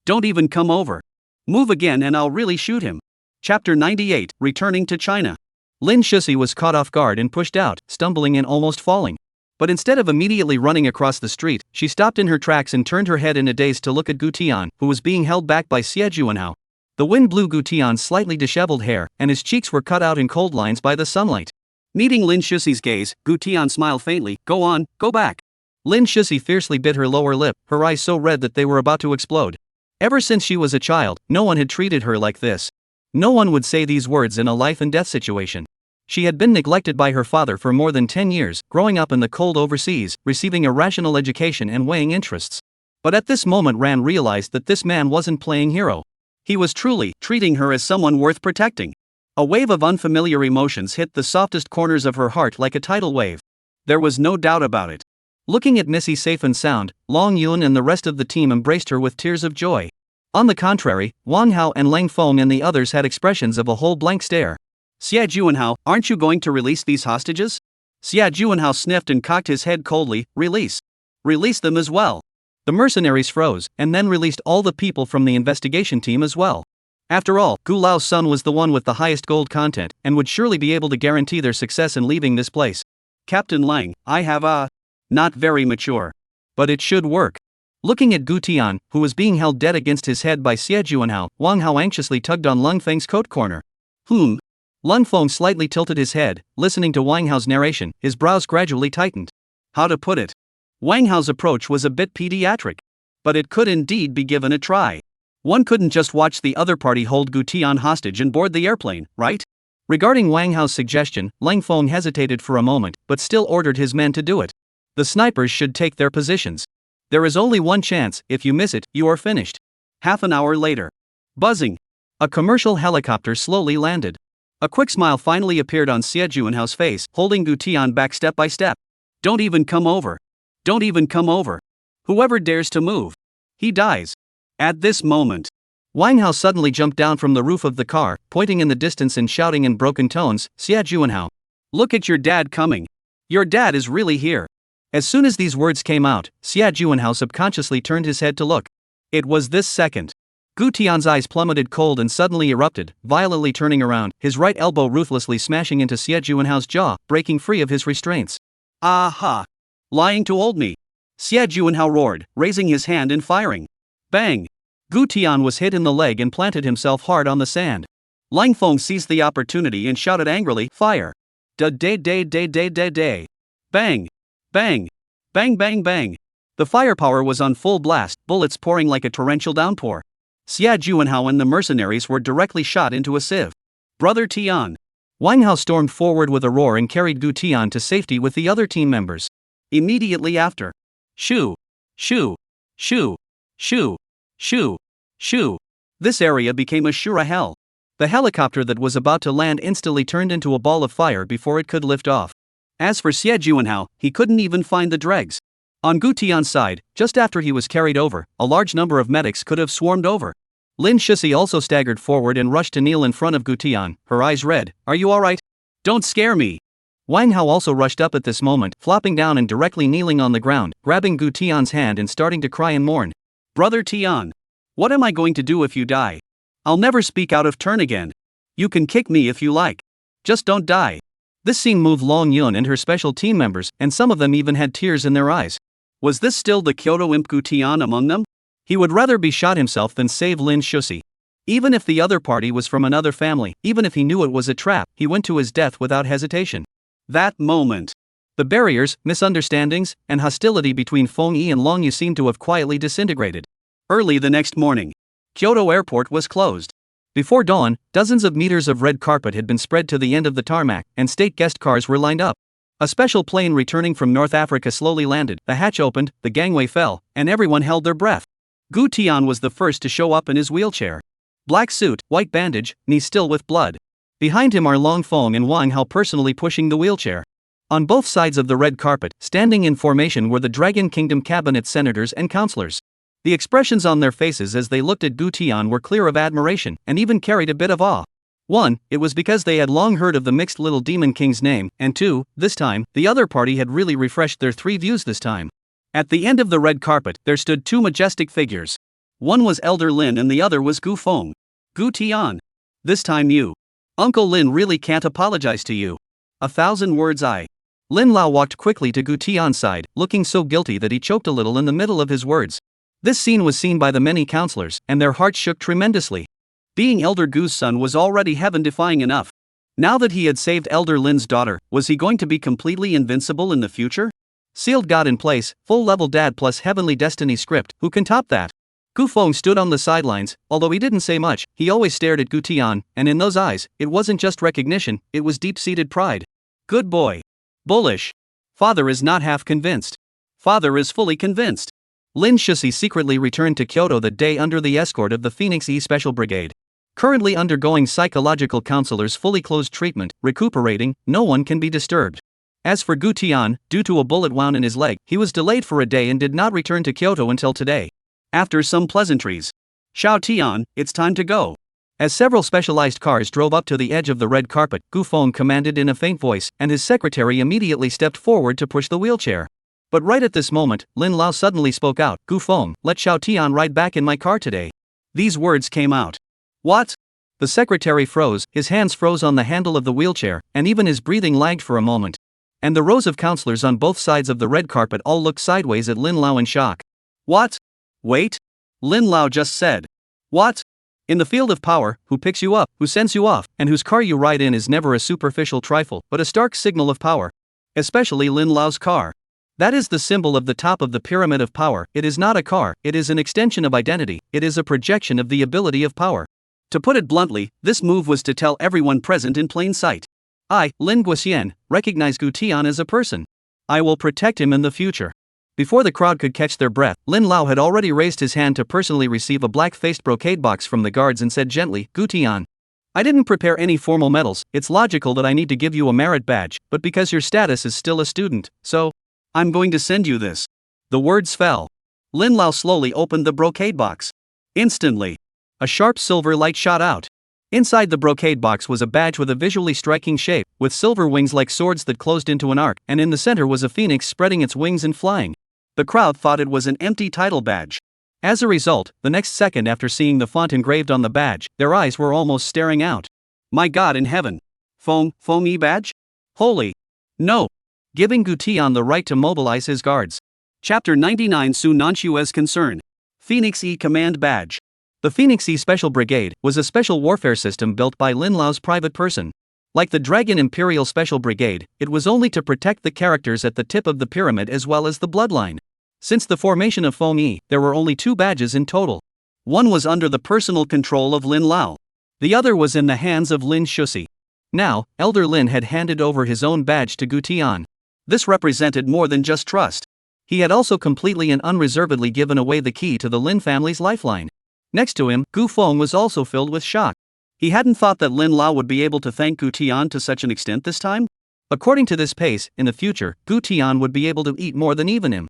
Don't even come over. Move again and I'll really shoot him. Chapter 98, Returning to China. Lin Shusi was caught off guard and pushed out, stumbling and almost falling. But instead of immediately running across the street, she stopped in her tracks and turned her head in a daze to look at Gu Tian, who was being held back by Xie Juanhao. The wind blew Gu Tian's slightly disheveled hair, and his cheeks were cut out in cold lines by the sunlight. Meeting Lin Shusi's gaze, Gu Tian smiled faintly. Go on, go back. Lin Shusi fiercely bit her lower lip, her eyes so red that they were about to explode. Ever since she was a child, no one had treated her like this. No one would say these words in a life and death situation. She had been neglected by her father for more than 10 years, growing up in the cold overseas, receiving a rational education and weighing interests. But at this moment Ran realized that this man wasn't playing hero. He was truly treating her as someone worth protecting. A wave of unfamiliar emotions hit the softest corners of her heart like a tidal wave. There was no doubt about it. Looking at Missy safe and sound, Long Yun and the rest of the team embraced her with tears of joy. On the contrary, Wang Hao and Leng Feng and the others had expressions of a whole blank stare. Xie Juanhao, aren't you going to release these hostages? Xie Juanhao sniffed and cocked his head coldly. Release. Release them as well. The mercenaries froze, and then released all the people from the investigation team as well. After all, Gu Lao's son was the one with the highest gold content, and would surely be able to guarantee their success in leaving this place. Captain Lang, I have not very mature. But it should work. Looking at Gu Tian, who was being held dead against his head by Xie Juanhao, Wang Hao anxiously tugged on Leng Feng's coat corner. Leng Feng slightly tilted his head, listening to Wang Hao's narration, his brows gradually tightened. How to put it? Wang Hao's approach was a bit pediatric. But it could indeed be given a try. One couldn't just watch the other party hold Gu Tian hostage and board the airplane, right? Regarding Wang Hao's suggestion, Leng Feng hesitated for a moment, but still ordered his men to do it. The snipers should take their positions. There is only one chance, if you miss it, you are finished. Half an hour later. Buzzing. A commercial helicopter slowly landed. A quick smile finally appeared on Xie Juanhao's face, holding Gu Tian back step by step. Don't even come over. Don't even come over. Whoever dares to move, he dies. At this moment, Wang Hao suddenly jumped down from the roof of the car, pointing in the distance and shouting in broken tones, Xie Juanhao, look at your dad coming. Your dad is really here. As soon as these words came out, Xie Juanhao subconsciously turned his head to look. It was this second. Gu Tian's eyes plummeted cold and suddenly erupted, violently turning around, his right elbow ruthlessly smashing into Xie Juanhao's jaw, breaking free of his restraints. Aha! Lying to old me. Xie Juanhao roared, raising his hand and firing. Bang! Gu Tian was hit in the leg and planted himself hard on the sand. Lang Feng seized the opportunity and shouted angrily, fire! Da-day-day-day-day-day-day. Bang! Bang! Bang bang bang! The firepower was on full blast, bullets pouring like a torrential downpour. Xie Juanhao and the mercenaries were directly shot into a sieve. Brother Tian! Wang Hao stormed forward with a roar and carried Gu Tian to safety with the other team members. Immediately after, shoo! Shoo! Shoo! Shoo! Shoo! Shoo! This area became a Shura hell. The helicopter that was about to land instantly turned into a ball of fire before it could lift off. As for Xie Juanhao, he couldn't even find the dregs. On Gu Tian's side, just after he was carried over, a large number of medics could have swarmed over. Lin Shusi also staggered forward and rushed to kneel in front of Gu Tian, her eyes red. Are you alright? Don't scare me. Wang Hao also rushed up at this moment, flopping down and directly kneeling on the ground, grabbing Gu Tian's hand and starting to cry and mourn. Brother Tian, what am I going to do if you die? I'll never speak out of turn again. You can kick me if you like. Just don't die. This scene moved Long Yun and her special team members, and some of them even had tears in their eyes. Was this still the Kyoto imp Gu Tian among them? He would rather be shot himself than save Lin Shusi. Even if the other party was from another family, even if he knew it was a trap, he went to his death without hesitation. That moment, the barriers, misunderstandings, and hostility between Feng Yi and Long Yu seemed to have quietly disintegrated. Early the next morning, Kyoto airport was closed. Before dawn, dozens of meters of red carpet had been spread to the end of the tarmac, and state guest cars were lined up. A special plane returning from North Africa slowly landed, the hatch opened, the gangway fell, and everyone held their breath. Gu Tian was the first to show up in his wheelchair. Black suit, white bandage, knees still with blood. Behind him are Long Feng and Wang Hao personally pushing the wheelchair. On both sides of the red carpet, standing in formation were the Dragon Kingdom cabinet senators and councillors. The expressions on their faces as they looked at Gu Tian were clear of admiration, and even carried a bit of awe. 1. It was because they had long heard of the mixed little demon king's name, and 2. This time, the other party had really refreshed their 3 views this time. At the end of the red carpet, there stood 2 majestic figures. One was Elder Lin and the other was Gu Feng. Gu Tian. This time you. Uncle Lin really can't apologize to you. 1,000 words I. Lin Lao walked quickly to Gu Tian's side, looking so guilty that he choked a little in the middle of his words. This scene was seen by the many counselors, and their hearts shook tremendously. Being Elder Gu's son was already heaven-defying enough. Now that he had saved Elder Lin's daughter, was he going to be completely invincible in the future? Sealed God in place, full-level dad plus heavenly destiny script, who can top that? Gu Feng stood on the sidelines, although he didn't say much, he always stared at Gu Tian, and in those eyes, it wasn't just recognition, it was deep-seated pride. Good boy. Bullish. Father is not half convinced. Father is fully convinced. Lin Shusi secretly returned to Kyoto that day under the escort of the Phoenix E Special Brigade. Currently undergoing psychological counselors' fully closed treatment, recuperating, no one can be disturbed. As for Gu Tian, due to a bullet wound in his leg, he was delayed for a day and did not return to Kyoto until today. After some pleasantries. Xiao Tian, it's time to go. As several specialized cars drove up to the edge of the red carpet, Gu Feng commanded in a faint voice, and his secretary immediately stepped forward to push the wheelchair. But right at this moment, Lin Lao suddenly spoke out, Gu Feng, let Xiao Tian ride back in my car today. These words came out. What? The secretary froze, his hands froze on the handle of the wheelchair, and even his breathing lagged for a moment. And the rows of counselors on both sides of the red carpet all looked sideways at Lin Lao in shock. What? Wait? Lin Lao just said. What? In the field of power, who picks you up, who sends you off, and whose car you ride in is never a superficial trifle, but a stark signal of power. Especially Lin Lao's car. That is the symbol of the top of the pyramid of power. It is not a car, it is an extension of identity, it is a projection of the ability of power. To put it bluntly, this move was to tell everyone present in plain sight. I, Lin Guoxian, recognize Gu Tian as a person. I will protect him in the future. Before the crowd could catch their breath, Lin Lao had already raised his hand to personally receive a black-faced brocade box from the guards and said gently, Gu Tian. I didn't prepare any formal medals, it's logical that I need to give you a merit badge, but because your status is still a student, so I'm going to send you this. The words fell. Lin Lao slowly opened the brocade box. Instantly, a sharp silver light shot out. Inside the brocade box was a badge with a visually striking shape, with silver wings like swords that closed into an arc, and in the center was a phoenix spreading its wings and flying. The crowd thought it was an empty title badge. As a result, the next second after seeing the font engraved on the badge, their eyes were almost staring out. My God in heaven. Feng Yi badge? Holy. No. Giving Gu Tian the right to mobilize his guards. Chapter 99 Su Nanshua's Concern. Phoenix E Command Badge. The Phoenix E Special Brigade was a special warfare system built by Lin Lao's private person. Like the Dragon Imperial Special Brigade, it was only to protect the characters at the tip of the pyramid as well as the bloodline. Since the formation of Feng Yi, there were only 2 badges in total. One was under the personal control of Lin Lao. The other was in the hands of Lin Shusi. Now, Elder Lin had handed over his own badge to Gu Tian. This represented more than just trust. He had also completely and unreservedly given away the key to the Lin family's lifeline. Next to him, Gu Feng was also filled with shock. He hadn't thought that Lin Lao would be able to thank Gu Tian to such an extent this time. According to this pace, in the future, Gu Tian would be able to eat more than even him.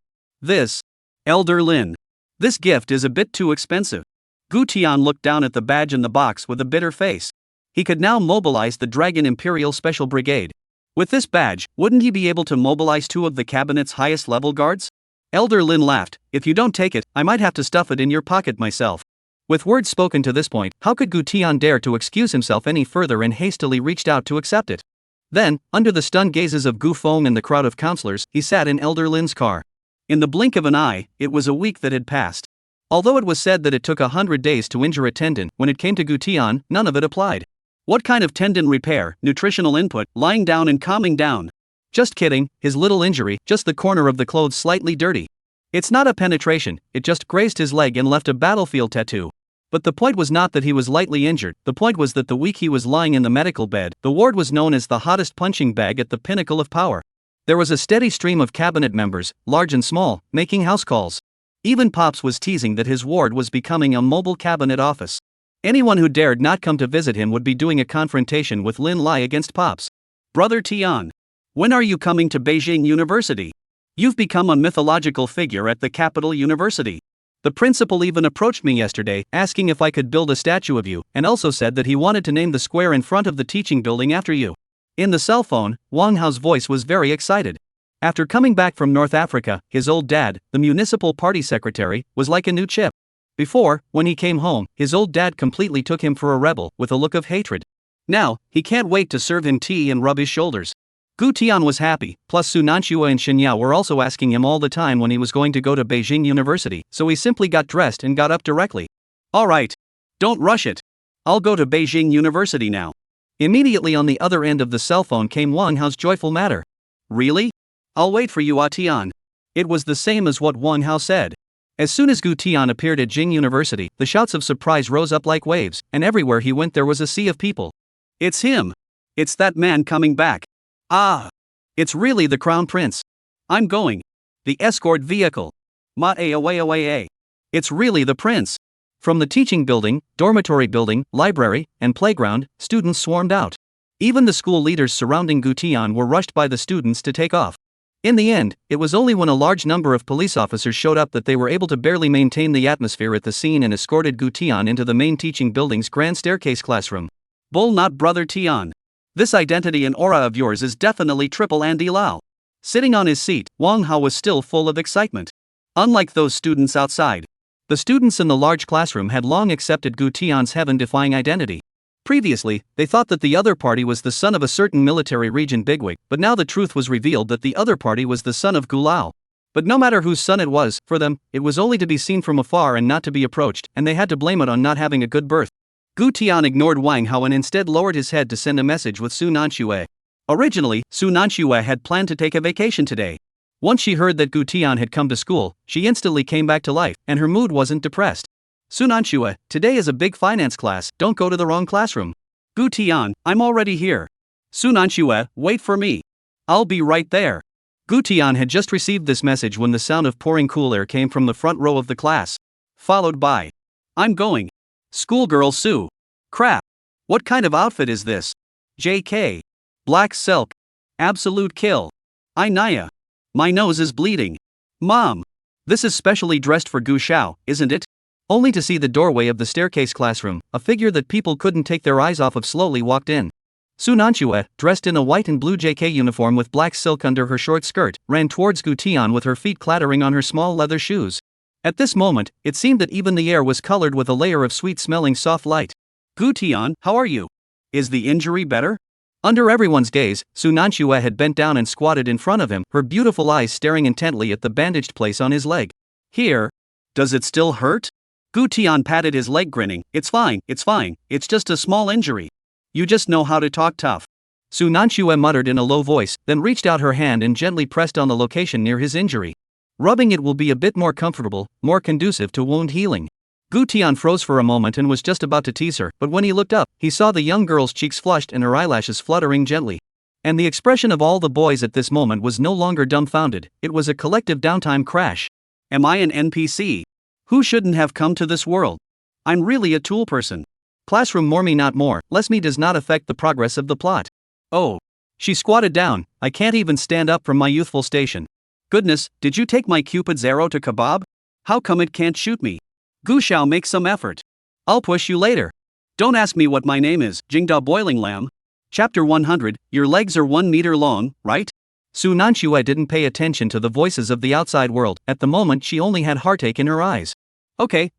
Elder Lin. This gift is a bit too expensive. Gu Tian looked down at the badge in the box with a bitter face. He could now mobilize the Dragon Imperial Special Brigade. With this badge, wouldn't he be able to mobilize 2 of the cabinet's highest level guards? Elder Lin laughed. If you don't take it, I might have to stuff it in your pocket myself. With words spoken to this point, how could Gu Tian dare to excuse himself any further and hastily reached out to accept it? Then, under the stunned gazes of Gu Feng and the crowd of counselors, he sat in Elder Lin's car. In the blink of an eye, it was a week that had passed. Although it was said that it took 100 days to injure a tendon, when it came to Gu Tian, none of it applied. What kind of tendon repair, nutritional input, lying down and calming down? Just kidding, his little injury, just the corner of the clothes slightly dirty. It's not a penetration, it just grazed his leg and left a battlefield tattoo. But the point was not that he was lightly injured, the point was that the week he was lying in the medical bed, the ward was known as the hottest punching bag at the pinnacle of power. There was a steady stream of cabinet members, large and small, making house calls. Even Pops was teasing that his ward was becoming a mobile cabinet office. Anyone who dared not come to visit him would be doing a confrontation with Lin Lai against Pops. Brother Tian. When are you coming to Beijing University? You've become a mythological figure at the capital university. The principal even approached me yesterday, asking if I could build a statue of you, and also said that he wanted to name the square in front of the teaching building after you. In the cell phone, Wang Hao's voice was very excited. After coming back from North Africa, his old dad, the municipal party secretary, was like a new chip. Before, when he came home, his old dad completely took him for a rebel, with a look of hatred. Now, he can't wait to serve him tea and rub his shoulders. Gu Tian was happy, plus Su Nanxue and Shen Yao were also asking him all the time when he was going to go to Beijing University, so he simply got dressed and got up directly. Alright. Don't rush it. I'll go to Beijing University now. Immediately on the other end of the cell phone came Wang Hao's joyful matter. Really? I'll wait for you, Tian. It was the same as what Wang Hao said. As soon as Gu Tian appeared at Jing University, the shouts of surprise rose up like waves, and everywhere he went there was a sea of people. It's him. It's that man coming back. Ah. It's really the Crown Prince. I'm going. The escort vehicle. Ma-a-away-away-a. It's really the prince. From the teaching building, dormitory building, library, and playground, students swarmed out. Even the school leaders surrounding Gu Tian were rushed by the students to take off. In the end, it was only when a large number of police officers showed up that they were able to barely maintain the atmosphere at the scene and escorted Gu Tian into the main teaching building's grand staircase classroom. Bull not brother Tian. This identity and aura of yours is definitely triple Andy Lau. Sitting on his seat, Wang Hao was still full of excitement. Unlike those students outside, the students in the large classroom had long accepted Gu Tian's heaven-defying identity. Previously, they thought that the other party was the son of a certain military region bigwig, but now the truth was revealed that the other party was the son of Gu Lao. But no matter whose son it was, for them, it was only to be seen from afar and not to be approached, and they had to blame it on not having a good birth. Gu Tian ignored Wang Hao and instead lowered his head to send a message with Su Nanxue. Originally, Su Nanxue had planned to take a vacation today. Once she heard that Gu Tian had come to school, she instantly came back to life, and her mood wasn't depressed. Su Nanxue, today is a big finance class, don't go to the wrong classroom. Gu Tian, I'm already here. Su Nanxue, wait for me. I'll be right there. Gu Tian had just received this message when the sound of pouring cool air came from the front row of the class. Followed by, I'm going. Schoolgirl Su. Crap. What kind of outfit is this? JK. Black silk. Absolute kill. Naya. My nose is bleeding. Mom. This is specially dressed for Gu Xiao, isn't it? Only to see the doorway of the staircase classroom, a figure that people couldn't take their eyes off of slowly walked in. Su Nanxue, dressed in a white and blue JK uniform with black silk under her short skirt, ran towards Gu Tian with her feet clattering on her small leather shoes. At this moment, it seemed that even the air was colored with a layer of sweet-smelling soft light. Gu Tian, how are you? Is the injury better? Under everyone's gaze, Su Nanxue had bent down and squatted in front of him, her beautiful eyes staring intently at the bandaged place on his leg. Here. Does it still hurt? Gu Tian patted his leg, grinning. It's fine, it's just a small injury. You just know how to talk tough. Su Nanxue muttered in a low voice, then reached out her hand and gently pressed on the location near his injury. Rubbing it will be a bit more comfortable, more conducive to wound healing. Gu Tian froze for a moment and was just about to tease her, but when he looked up, he saw the young girl's cheeks flushed and her eyelashes fluttering gently. And the expression of all the boys at this moment was no longer dumbfounded, it was a collective downtime crash. Am I an NPC? Who shouldn't have come to this world? I'm really a tool person. Classroom more me not more, less me does not affect the progress of the plot. Oh. She squatted down, I can't even stand up from my youthful station. Goodness, did you take my Cupid's arrow to kebab? How come it can't shoot me? Gu Xiao, make some effort. I'll push you later. Don't ask me what my name is, Jingda Boiling Lamb. Chapter 100, your legs are 1 meter long, right? Su Nanxue didn't pay attention to the voices of the outside world, at the moment she only had heartache in her eyes. Okay,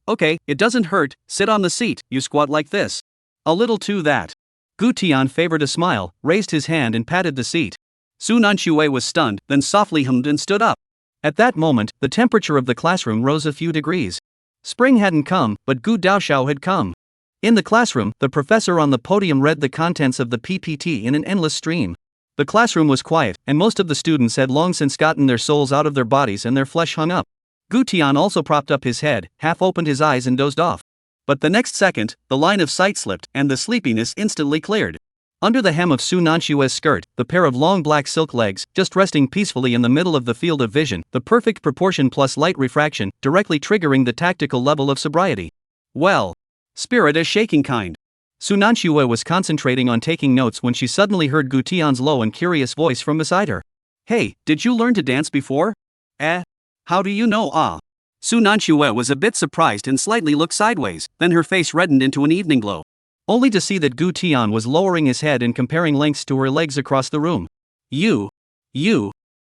it doesn't hurt, sit on the seat, you squat like this. A little too that. Gu Tian favored a smile, raised his hand and patted the seat. Su Nanxue was stunned, then softly hummed and stood up. At that moment, the temperature of the classroom rose a few degrees. Spring hadn't come, but Gu Daoxiao had come. In the classroom, the professor on the podium read the contents of the PPT in an endless stream. The classroom was quiet, and most of the students had long since gotten their souls out of their bodies and their flesh hung up. Gu Tian also propped up his head, half opened his eyes and dozed off. But the next second, the line of sight slipped and the sleepiness instantly cleared. Under the hem of Su Nanxue's skirt, the pair of long black silk legs, just resting peacefully in the middle of the field of vision, the perfect proportion plus light refraction, directly triggering the tactical level of sobriety. Well, spirit is shaking kind. Su Nanxue was concentrating on taking notes when she suddenly heard Gu Tian's low and curious voice from beside her. Hey, did you learn to dance before? How do you know? Su Nanxue was a bit surprised and slightly looked sideways, then her face reddened into an evening glow. Only to see that Gu Tian was lowering his head and comparing lengths to her legs across the room. You,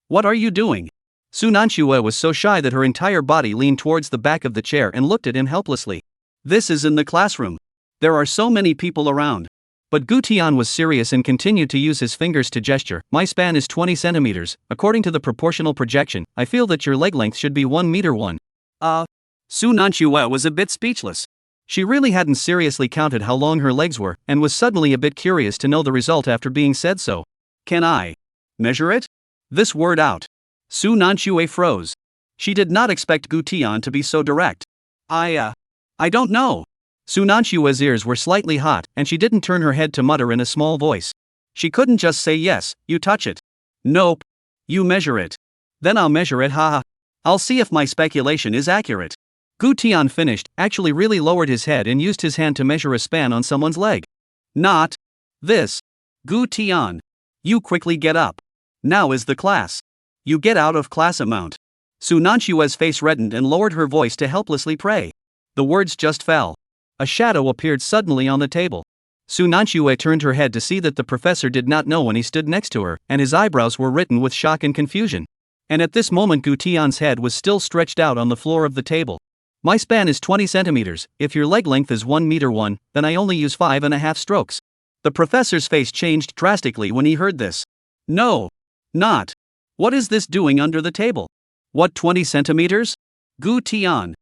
what are you doing? Su Nanxue was so shy that her entire body leaned towards the back of the chair and looked at him helplessly. This is in the classroom. There are so many people around. But Gu Tian was serious and continued to use his fingers to gesture. My span is 20 centimeters. According to the proportional projection, I feel that your leg length should be 1 meter 1. Su Nanxue was a bit speechless. She really hadn't seriously counted how long her legs were, and was suddenly a bit curious to know the result after being said so. Can I measure it? This word out. Su Nanxue froze. She did not expect Gu Tian to be so direct. I don't know. Su Nanxue's ears were slightly hot, and she didn't turn her head to mutter in a small voice. She couldn't just say yes, you touch it. Nope. You measure it. Then I'll measure it, haha. I'll see if my speculation is accurate. Gu Tian finished, actually really lowered his head and used his hand to measure a span on someone's leg. Not this. Gu Tian. You quickly get up. Now is the class. You get out of class amount. Su Nanxue's face reddened and lowered her voice to helplessly pray. The words just fell. A shadow appeared suddenly on the table. Su Nanxue turned her head to see that the professor did not know when he stood next to her, and his eyebrows were written with shock and confusion. And at this moment Gu Tian's head was still stretched out on the floor of the table. My span is 20 centimeters, if your leg length is 1 meter 1, then I only use 5.5 strokes. The professor's face changed drastically when he heard this. No. Not. What is this doing under the table? What 20 centimeters? Gu Tian.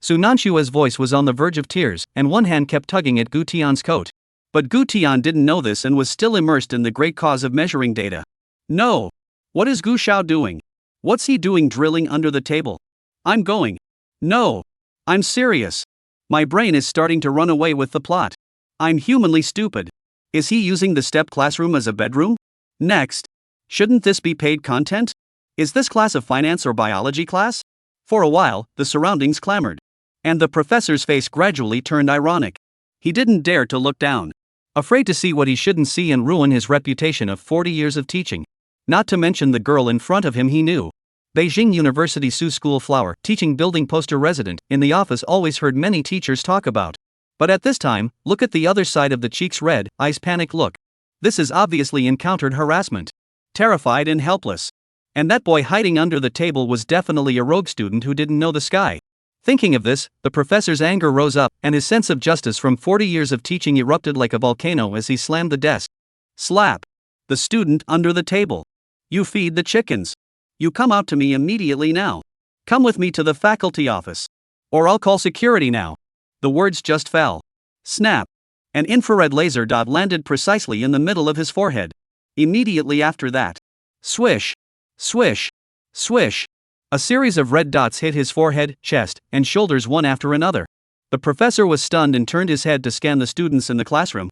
Su Nanxue's voice was on the verge of tears, and one hand kept tugging at Gu Tian's coat. But Gu Tian didn't know this and was still immersed in the great cause of measuring data. No. What is Gu Xiao doing? What's he doing drilling under the table? I'm going. No. I'm serious. My brain is starting to run away with the plot. I'm humanly stupid. Is he using the step classroom as a bedroom? Next. Shouldn't this be paid content? Is this class a finance or biology class? For a while, the surroundings clamored. And the professor's face gradually turned ironic. He didn't dare to look down. Afraid to see what he shouldn't see and ruin his reputation of 40 years of teaching. Not to mention the girl in front of him he knew. Beijing University Su School Flower, teaching building poster resident, in the office always heard many teachers talk about. But at this time, look at the other side of the cheeks red, eyes panic look. This is obviously encountered harassment. Terrified and helpless. And that boy hiding under the table was definitely a rogue student who didn't know the sky. Thinking of this, the professor's anger rose up, and his sense of justice from 40 years of teaching erupted like a volcano as he slammed the desk. Slap. The student under the table. You feed the chickens. You come out to me immediately now. Come with me to the faculty office. Or I'll call security now. The words just fell. Snap. An infrared laser dot landed precisely in the middle of his forehead. Immediately after that. Swish. Swish. Swish. A series of red dots hit his forehead, chest, and shoulders one after another. The professor was stunned and turned his head to scan the students in the classroom.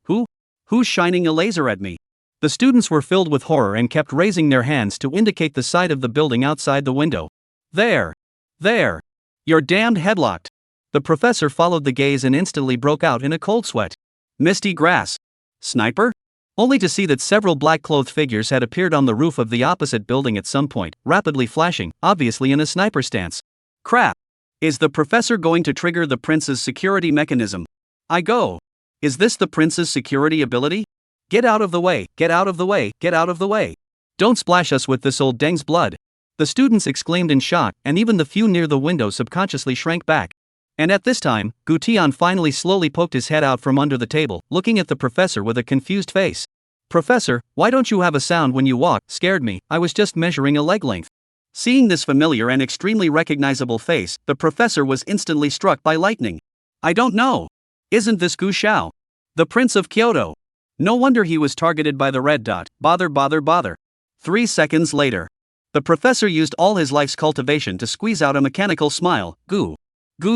Who's shining a laser at me? The students were filled with horror and kept raising their hands to indicate the side of the building outside the window. There. There. You're damned headlocked. The professor followed the gaze and instantly broke out in a cold sweat. Misty grass. Sniper? Only to see that several black-clothed figures had appeared on the roof of the opposite building at some point, rapidly flashing, obviously in a sniper stance. Crap. Is the professor going to trigger the prince's security mechanism? I go. Is this the prince's security ability? Get out of the way, get out of the way, get out of the way. Don't splash us with this old deng's blood. The students exclaimed in shock, and even the few near the window subconsciously shrank back. And at this time, Gutian finally slowly poked his head out from under the table, looking at the professor with a confused face. Professor, why don't you have a sound when you walk? Scared me, I was just measuring a leg length. Seeing this familiar and extremely recognizable face, the professor was instantly struck by lightning. I don't know. Isn't this Gu Xiao? The Prince of Kyoto? No wonder he was targeted by the red dot. Bother. 3 seconds later. The professor used all his life's cultivation to squeeze out a mechanical smile. Gu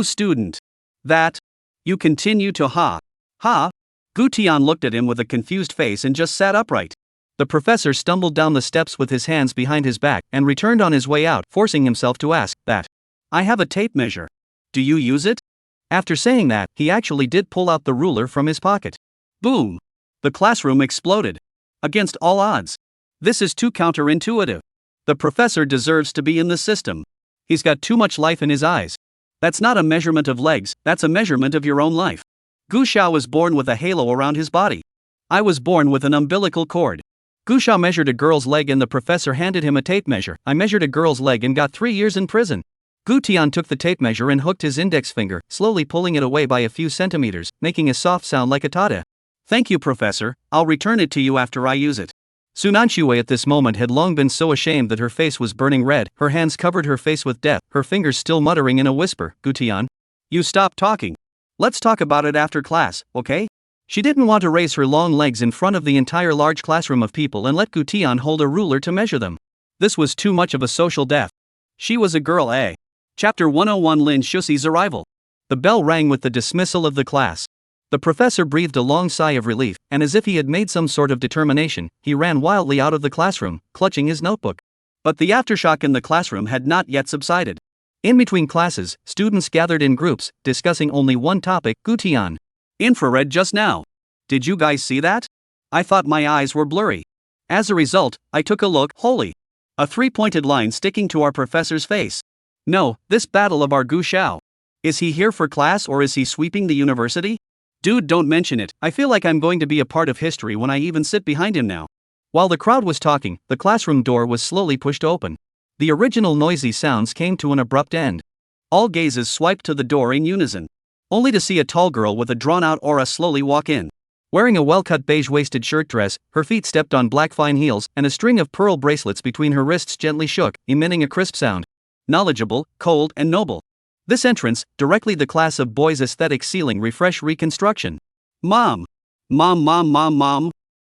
student. That. You continue to ha. Gutian looked at him with a confused face and just sat upright. The professor stumbled down the steps with his hands behind his back and returned on his way out, forcing himself to ask, that. I have a tape measure. Do you use it? After saying that, he actually did pull out the ruler from his pocket. Boom. The classroom exploded. Against all odds. This is too counterintuitive. The professor deserves to be in the system. He's got too much life in his eyes. That's not a measurement of legs, that's a measurement of your own life. Gu Xiao was born with a halo around his body. I was born with an umbilical cord. Gu Xiao measured a girl's leg and the professor handed him a tape measure. I measured a girl's leg and got 3 years in prison. Gu Tian took the tape measure and hooked his index finger, slowly pulling it away by a few centimeters, making a soft sound like a tada. Thank you, professor, I'll return it to you after I use it. Sunanshui at this moment had long been so ashamed that her face was burning red, her hands covered her face with death, her fingers still muttering in a whisper, Gutian. You stop talking. Let's talk about it after class, okay? She didn't want to raise her long legs in front of the entire large classroom of people and let Gutian hold a ruler to measure them. This was too much of a social death. She was a girl, eh? Chapter 101 Lin Shuxi's arrival. The bell rang with the dismissal of the class. The professor breathed a long sigh of relief, and as if he had made some sort of determination, he ran wildly out of the classroom, clutching his notebook. But the aftershock in the classroom had not yet subsided. In between classes, students gathered in groups, discussing only one topic, Gutian. Infrared just now. Did you guys see that? I thought my eyes were blurry. As a result, I took a look, holy. A 3-pointed line sticking to our professor's face. No, this battle of our Gu Xiao. Is he here for class or is he sweeping the university? Dude, don't mention it, I feel like I'm going to be a part of history when I even sit behind him now. While the crowd was talking, the classroom door was slowly pushed open. The original noisy sounds came to an abrupt end. All gazes swiped to the door in unison. Only to see a tall girl with a drawn-out aura slowly walk in. Wearing a well-cut beige-waisted shirt dress, her feet stepped on black fine heels, and a string of pearl bracelets between her wrists gently shook, emitting a crisp sound. Knowledgeable, cold, and noble. This entrance, directly the class of boys' aesthetic ceiling refresh reconstruction. Mom.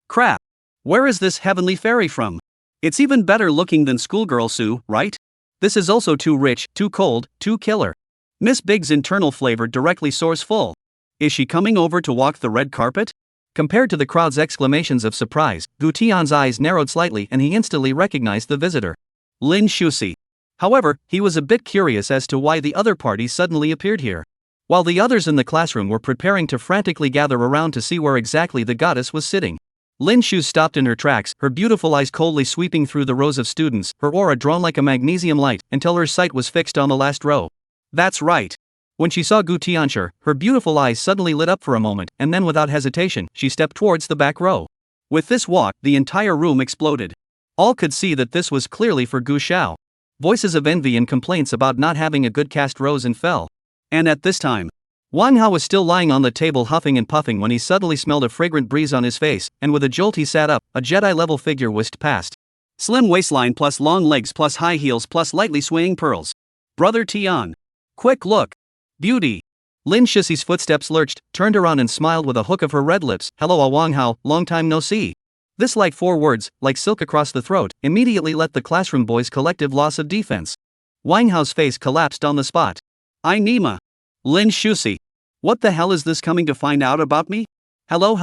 Crap. Where is this heavenly fairy from? It's even better looking than schoolgirl Sue, right? This is also too rich, too cold, too killer. Miss Big's internal flavor directly soars full. Is she coming over to walk the red carpet? Compared to the crowd's exclamations of surprise, Gutian's eyes narrowed slightly and he instantly recognized the visitor. Lin Shuxi. However, he was a bit curious as to why the other party suddenly appeared here. while the others in the classroom were preparing to frantically gather around to see where exactly the goddess was sitting. Lin Shu stopped in her tracks, her beautiful eyes coldly sweeping through the rows of students, her aura drawn like a magnesium light, until her sight was fixed on the last row. That's right. When she saw Gu Tianshi, her beautiful eyes suddenly lit up for a moment, and then without hesitation, she stepped towards the back row. With this walk, the entire room exploded. All could see that this was clearly for Gu Xiao. Voices of envy and complaints about not having a good cast rose and fell. And at this time, Wang Hao was still lying on the table huffing and puffing when he suddenly smelled a fragrant breeze on his face, and with a jolt he sat up. A Jedi-level figure whisked past. Slim waistline plus long legs plus high heels plus lightly swaying pearls. Brother Tian. Quick look. Beauty. Lin Shixi's footsteps lurched, turned around and smiled with a hook of her red lips. Hello, Wang Hao, long time no see. This like 4 words, like silk across the throat, immediately let the classroom boys' collective loss of defense. Wang Hao's face collapsed on the spot. I Nima. Lin Shusi. What the hell is this coming to find out about me? Hello,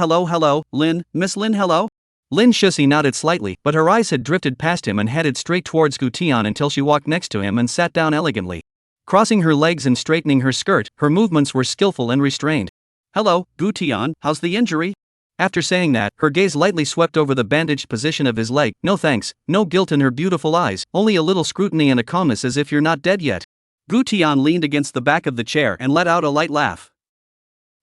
Lin, Miss Lin hello? Lin Shusi nodded slightly, but her eyes had drifted past him and headed straight towards Gu Tian until she walked next to him and sat down elegantly. Crossing her legs and straightening her skirt, her movements were skillful and restrained. Hello, Gu Tian, how's the injury? After saying that, her gaze lightly swept over the bandaged position of his leg. No thanks, no guilt in her beautiful eyes, only a little scrutiny and a calmness as if you're not dead yet. Gu Tian leaned against the back of the chair and let out a light laugh.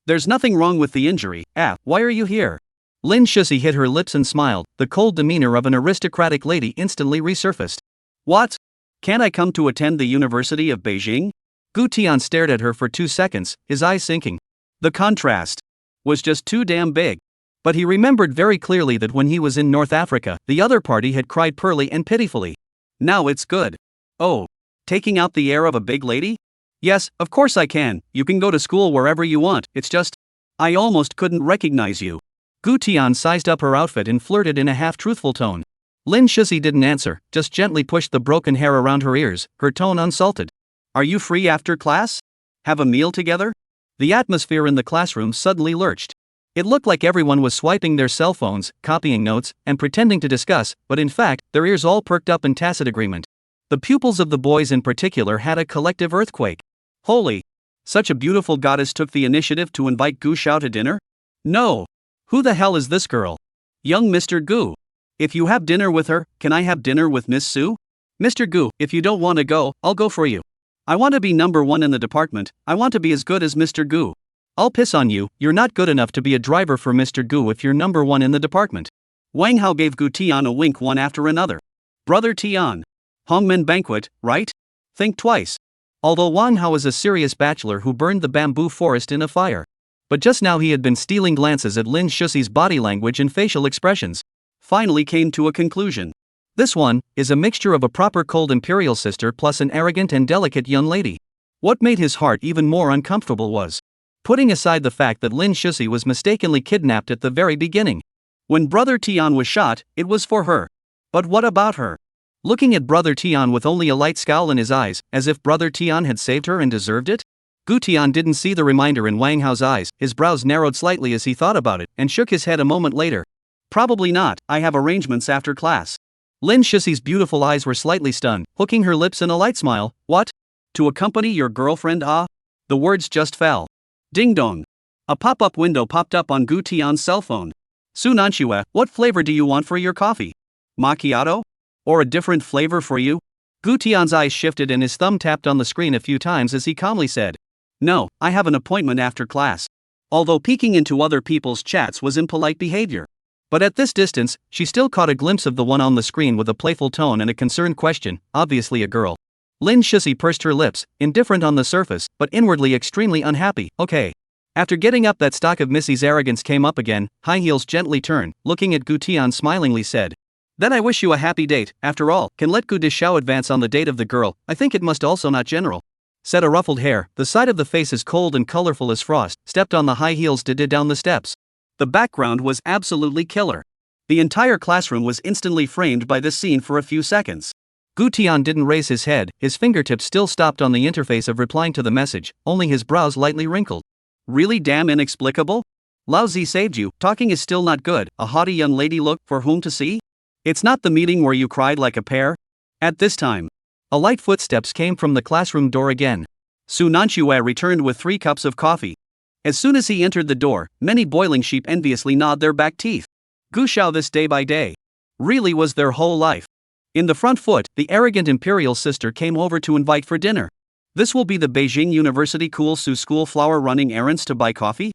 There's nothing wrong with the injury. Why are you here? Lin Shusi hit her lips and smiled. The cold demeanor of an aristocratic lady instantly resurfaced. What? Can't I come to attend the University of Beijing? Gu Tian stared at her for 2 seconds, his eyes sinking. The contrast was just too damn big. But he remembered very clearly that when he was in North Africa, the other party had cried pearly and pitifully. Now it's good. Oh. Taking out the air of a big lady? Yes, of course I can. You can go to school wherever you want, it's just, I almost couldn't recognize you. Gu Tian sized up her outfit and flirted in a half-truthful tone. Lin Shusi didn't answer, just gently pushed the broken hair around her ears, her tone unsalted. Are you free after class? Have a meal together? The atmosphere in the classroom suddenly lurched. It looked like everyone was swiping their cell phones, copying notes, and pretending to discuss, but in fact, their ears all perked up in tacit agreement. The pupils of the boys in particular had a collective earthquake. Holy! Such a beautiful goddess took the initiative to invite Gu Xiao to dinner? No! Who the hell is this girl? Young Mr. Gu. If you have dinner with her, can I have dinner with Miss Su? Mr. Gu, if you don't want to go, I'll go for you. I want to be number 1 in the department, I want to be as good as Mr. Gu. I'll piss on you, you're not good enough to be a driver for Mr. Gu if you're number 1 in the department. Wang Hao gave Gu Tian a wink one after another. Brother Tian. Hongmen banquet, right? Think twice. Although Wang Hao is a serious bachelor who burned the bamboo forest in a fire. But just now he had been stealing glances at Lin Shusi's body language and facial expressions. Finally came to a conclusion. This one is a mixture of a proper cold imperial sister plus an arrogant and delicate young lady. What made his heart even more uncomfortable was, putting aside the fact that Lin Shusi was mistakenly kidnapped at the very beginning. When Brother Tian was shot, it was for her. But what about her? Looking at Brother Tian with only a light scowl in his eyes, as if Brother Tian had saved her and deserved it? Gu Tian didn't see the reminder in Wang Hao's eyes, his brows narrowed slightly as he thought about it, and shook his head a moment later. Probably not, I have arrangements after class. Lin Shusi's beautiful eyes were slightly stunned, hooking her lips in a light smile. What? To accompany your girlfriend? The words just fell. Ding dong. A pop-up window popped up on Gu Tian's cell phone. Su Nanxue, what flavor do you want for your coffee? Macchiato? Or a different flavor for you? Gu Tian's eyes shifted and his thumb tapped on the screen a few times as he calmly said, No, I have an appointment after class. Although peeking into other people's chats was impolite behavior. But at this distance, she still caught a glimpse of the one on the screen with a playful tone and a concerned question, obviously a girl. Lin Shusi pursed her lips, indifferent on the surface, but inwardly extremely unhappy. Okay. After getting up, that stock of Missy's arrogance came up again. High heels gently turned, looking at Gu Tian smilingly said, Then I wish you a happy date. After all, can let Gu Xiao advance on the date of the girl. I think it must also not general. Said a ruffled hair, the side of the face as cold and colorful as frost, stepped on the high heels did down the steps. The background was absolutely killer. The entire classroom was instantly framed by this scene for a few seconds. Gu Tian didn't raise his head, his fingertips still stopped on the interface of replying to the message, only his brows lightly wrinkled. Really damn inexplicable? Lao Zi saved you, talking is still not good, a haughty young lady look for whom to see? It's not the meeting where you cried like a pear? At this time, a light footsteps came from the classroom door again. Su Nanchue returned with 3 cups of coffee. As soon as he entered the door, many boiling sheep enviously gnawed their back teeth. Gu Qiao this day by day really was their whole life. In the front foot, the arrogant imperial sister came over to invite for dinner. This will be the Beijing University Cool Su school flower running errands to buy coffee?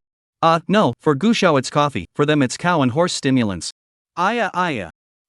No, for Gu Qiao it's coffee, for them it's cow and horse stimulants. Aya.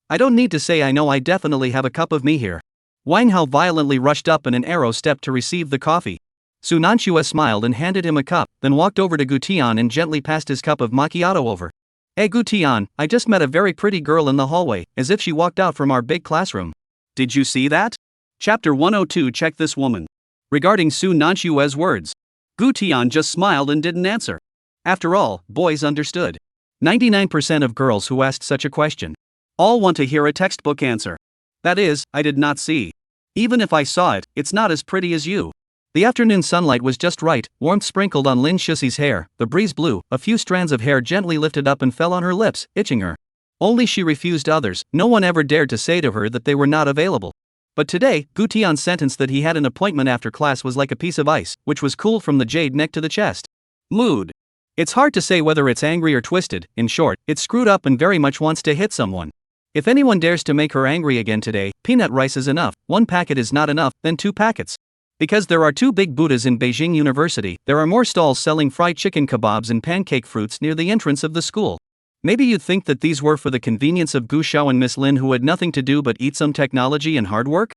I don't need to say I know I definitely have a cup of me here. Wang Hao violently rushed up in an arrow step to receive the coffee. Su Nanchue smiled and handed him a cup, then walked over to Gu Tian and gently passed his cup of macchiato over. Hey Gu Tian, I just met a very pretty girl in the hallway, as if she walked out from our big classroom. Did you see that? Chapter 102. Check this woman. Regarding Su Nanchue's words, Gu Tian just smiled and didn't answer. After all, boys understood. 99% of girls who asked such a question all want to hear a textbook answer. That is, I did not see. Even if I saw it, it's not as pretty as you. The afternoon sunlight was just right, warmth sprinkled on Lin Shuxi's hair, the breeze blew, a few strands of hair gently lifted up and fell on her lips, itching her. Only she refused others, no one ever dared to say to her that they were not available. But today, Gu Tian's sentence that he had an appointment after class was like a piece of ice, which was cool from the jade neck to the chest. Mood. It's hard to say whether it's angry or twisted, in short, it's screwed up and very much wants to hit someone. If anyone dares to make her angry again today, peanut rice is enough, 1 packet is not enough, then 2 packets. Because there are 2 big Buddhas in Beijing University, there are more stalls selling fried chicken kebabs and pancake fruits near the entrance of the school. Maybe you'd think that these were for the convenience of Gu Qiao and Miss Lin who had nothing to do but eat some technology and hard work?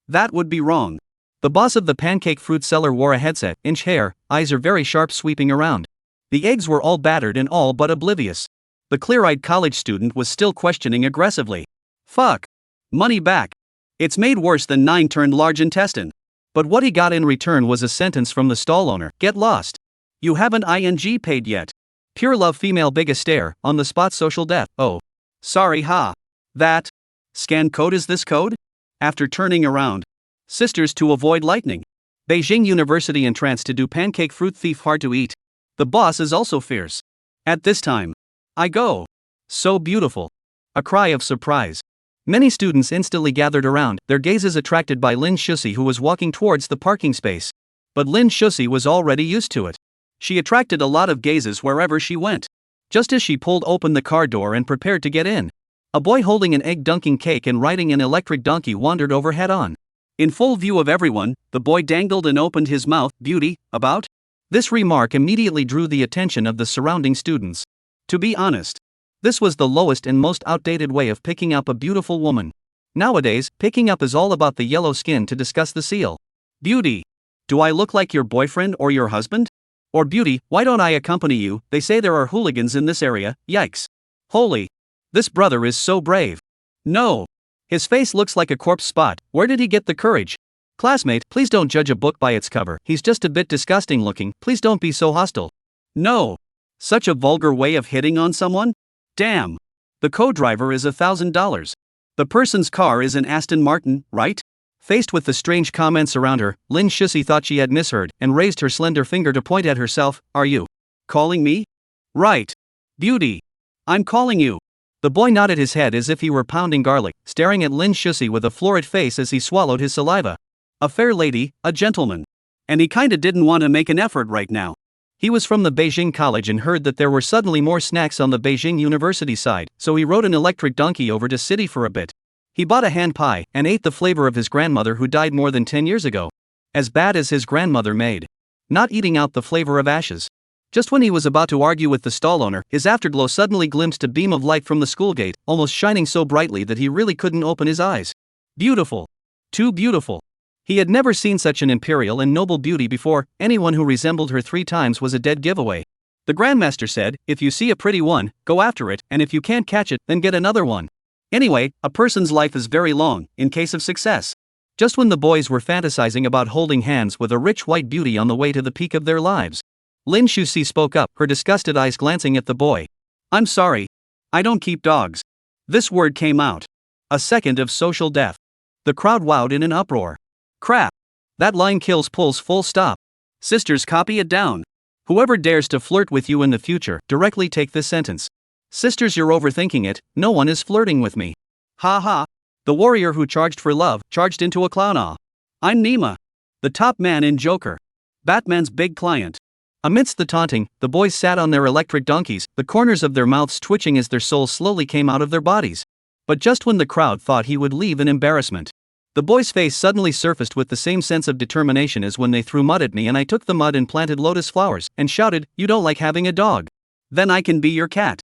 That would be wrong. The boss of the pancake fruit seller wore a headset, inch hair, eyes are very sharp sweeping around. The eggs were all battered and all but oblivious. The clear-eyed college student was still questioning aggressively. Fuck. Money back. It's made worse than 9 turned large intestine. But what he got in return was a sentence from the stall owner, get lost. You haven't ing paid yet. Pure love female biggest stare, on the spot social death, oh. Sorry ha. That. Scan code is this code? After turning around. Sisters to avoid lightning. Beijing University entranced to do pancake fruit thief hard to eat. The boss is also fierce. At this time. I go. So beautiful. A cry of surprise. Many students instantly gathered around, their gazes attracted by Lin Shuxi who was walking towards the parking space. But Lin Shuxi was already used to it. She attracted a lot of gazes wherever she went. Just as she pulled open the car door and prepared to get in, a boy holding an egg dunking cake and riding an electric donkey wandered over head-on. In full view of everyone, the boy dangled and opened his mouth, beauty, about? This remark immediately drew the attention of the surrounding students. To be honest, this was the lowest and most outdated way of picking up a beautiful woman. Nowadays, picking up is all about the yellow skin to discuss the seal. Beauty. Do I look like your boyfriend or your husband? Or beauty, why don't I accompany you? They say there are hooligans in this area, yikes. Holy. This brother is so brave. No. His face looks like a corpse spot, where did he get the courage? Classmate, please don't judge a book by its cover, he's just a bit disgusting looking, please don't be so hostile. No. Such a vulgar way of hitting on someone? Damn. The co-driver is $1,000. The person's car is an Aston Martin, right? Faced with the strange comments around her, Lin Shuxi thought she had misheard and raised her slender finger to point at herself. Are you calling me? Right. Beauty. I'm calling you. The boy nodded his head as if he were pounding garlic, staring at Lin Shuxi with a florid face as he swallowed his saliva. A fair lady, a gentleman. And he kinda didn't want to make an effort right now. He was from the Beijing College and heard that there were suddenly more snacks on the Beijing University side, so he rode an electric donkey over to city for a bit. He bought a hand pie and ate the flavor of his grandmother who died more than 10 years ago. As bad as his grandmother made. Not eating out the flavor of ashes. Just when he was about to argue with the stall owner, his afterglow suddenly glimpsed a beam of light from the school gate, almost shining so brightly that he really couldn't open his eyes. Beautiful. Too beautiful. He had never seen such an imperial and noble beauty before. Anyone who resembled her 3 times was a dead giveaway. The Grandmaster said, if you see a pretty one, go after it, and if you can't catch it, then get another one. Anyway, a person's life is very long, in case of success. Just when the boys were fantasizing about holding hands with a rich white beauty on the way to the peak of their lives, Lin Shuxi spoke up, her disgusted eyes glancing at the boy. I'm sorry. I don't keep dogs. This word came out. A second of social death. The crowd wowed in an uproar. Crap. That line kills pulls full stop. Sisters, copy it down. Whoever dares to flirt with you in the future, directly take this sentence. Sisters, you're overthinking it, no one is flirting with me. Ha ha. The warrior who charged for love, charged into a clown. I'm Nima. The top man in Joker. Batman's big client. Amidst the taunting, the boys sat on their electric donkeys, the corners of their mouths twitching as their souls slowly came out of their bodies. But just when the crowd thought he would leave in embarrassment, the boy's face suddenly surfaced with the same sense of determination as when they threw mud at me and I took the mud and planted lotus flowers, and shouted, "You don't like having a dog? Then I can be your cat."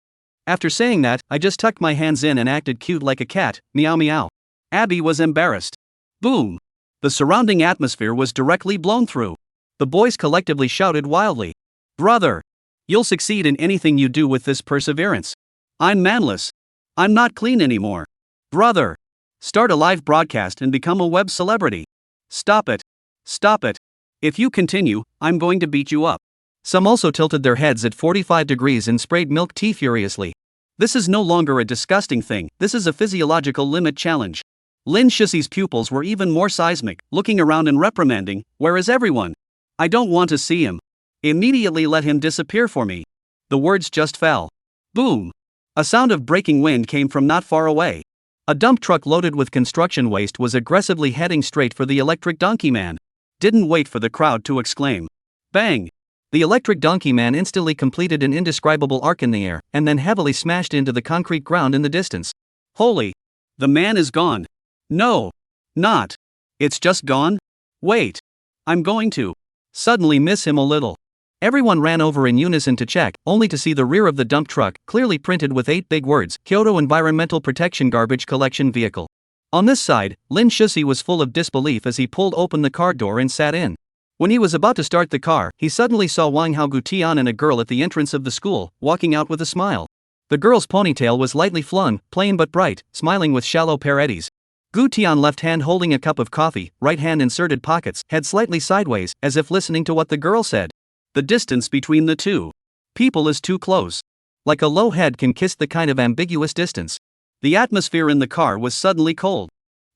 After saying that, I just tucked my hands in and acted cute like a cat, meow meow. Abby was embarrassed. Boom! The surrounding atmosphere was directly blown through. The boys collectively shouted wildly, "Brother! You'll succeed in anything you do with this perseverance. I'm manless. I'm not clean anymore. Brother! Start a live broadcast and become a web celebrity. Stop it. Stop it. If you continue, I'm going to beat you up." Some also tilted their heads at 45 degrees and sprayed milk tea furiously. This is no longer a disgusting thing, this is a physiological limit challenge. Lin Shishi's pupils were even more seismic, looking around and reprimanding, "Where is everyone? I don't want to see him. Immediately let him disappear for me." The words just fell. Boom! A sound of breaking wind came from not far away. A dump truck loaded with construction waste was aggressively heading straight for the electric donkey man. Didn't wait for the crowd to exclaim. Bang! The electric donkey man instantly completed an indescribable arc in the air, and then heavily smashed into the concrete ground in the distance. Holy! The man is gone. No! Not! It's just gone? Wait! I'm going to suddenly miss him a little. Everyone ran over in unison to check, only to see the rear of the dump truck, clearly printed with 8 big words, "Kyoto Environmental Protection Garbage Collection Vehicle." On this side, Lin Shishi was full of disbelief as he pulled open the car door and sat in. When he was about to start the car, he suddenly saw Wang Hao Gutian and a girl at the entrance of the school, walking out with a smile. The girl's ponytail was lightly flung, plain but bright, smiling with shallow paredis. Gutian, left hand holding a cup of coffee, right hand inserted pockets, head slightly sideways, as if listening to what the girl said. The distance between the two people is too close. Like a low head can kiss the kind of ambiguous distance. The atmosphere in the car was suddenly cold.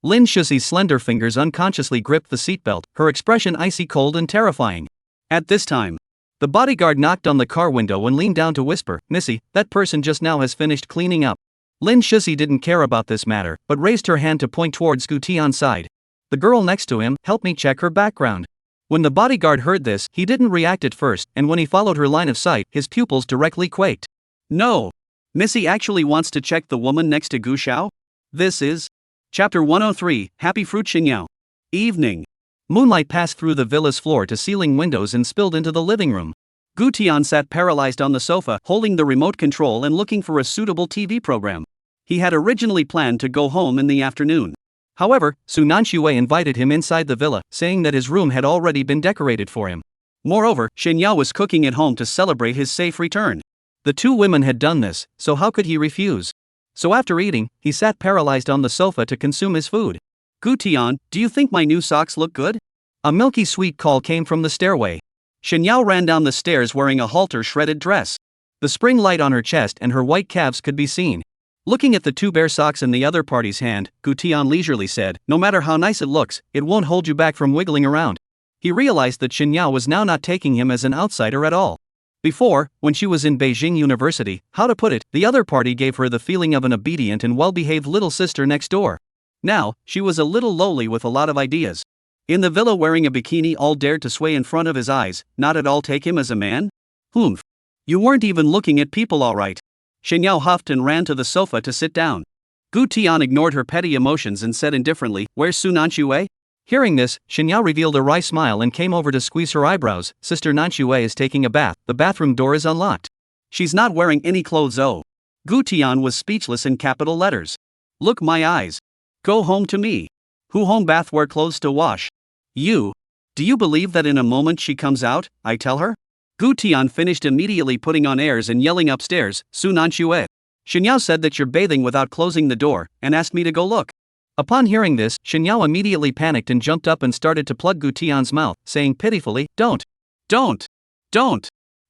Lin Shishi's slender fingers unconsciously gripped the seatbelt, her expression icy cold and terrifying. At this time, the bodyguard knocked on the car window and leaned down to whisper, "Missy, that person just now has finished cleaning up." Lin Shishi didn't care about this matter, but raised her hand to point towards Gutian's side. The girl next to him, "Help me check her background." When the bodyguard heard this, he didn't react at first, and when he followed her line of sight, his pupils directly quaked. No! Missy actually wants to check the woman next to Gu Xiao? This is Chapter 103, Happy Fruit Xinyao. Evening. Moonlight passed through the villa's floor-to-ceiling windows and spilled into the living room. Gutian sat paralyzed on the sofa, holding the remote control and looking for a suitable TV program. He had originally planned to go home in the afternoon. However, Su Nanxue invited him inside the villa, saying that his room had already been decorated for him. Moreover, Xinyao was cooking at home to celebrate his safe return. The two women had done this, so how could he refuse? So after eating, he sat paralyzed on the sofa to consume his food. "Gutian, do you think my new socks look good?" A milky sweet call came from the stairway. Xinyao ran down the stairs wearing a halter-shredded dress. The spring light on her chest and her white calves could be seen. Looking at the 2 bare socks in the other party's hand, Gutian leisurely said, "No matter how nice it looks, it won't hold you back from wiggling around." He realized that Xinyao was now not taking him as an outsider at all. Before, when she was in Beijing University, how to put it, the other party gave her the feeling of an obedient and well-behaved little sister next door. Now, she was a little lowly with a lot of ideas. In the villa wearing a bikini, all dared to sway in front of his eyes, not at all take him as a man? Humph. You weren't even looking at people all right. Xinyao huffed and ran to the sofa to sit down. Gutian ignored her petty emotions and said indifferently, "Where's Su Nanxue?" Hearing this, Xinyao revealed a wry smile and came over to squeeze her eyebrows. "Sister Nanxue is taking a bath, the bathroom door is unlocked. She's not wearing any clothes." Oh. Gutian was speechless in capital letters. "Look my eyes. Go home to me. Who home bath wear clothes to wash? You. Do you believe that in a moment she comes out, I tell her?" Gutian finished immediately putting on airs and yelling upstairs, "Su Nanxue. Xinyao said that you're bathing without closing the door, and asked me to go look." Upon hearing this, Xinyao immediately panicked and jumped up and started to plug Gutian's mouth, saying pitifully, Don't.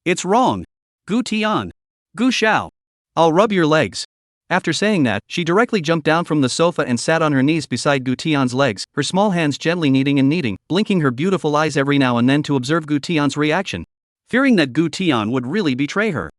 It's wrong. Gutian. Gu Xiao. I'll rub your legs." After saying that, she directly jumped down from the sofa and sat on her knees beside Gutian's legs, her small hands gently kneading and kneading, blinking her beautiful eyes every now and then to observe Gutian's reaction. Fearing that Gutian would really betray her.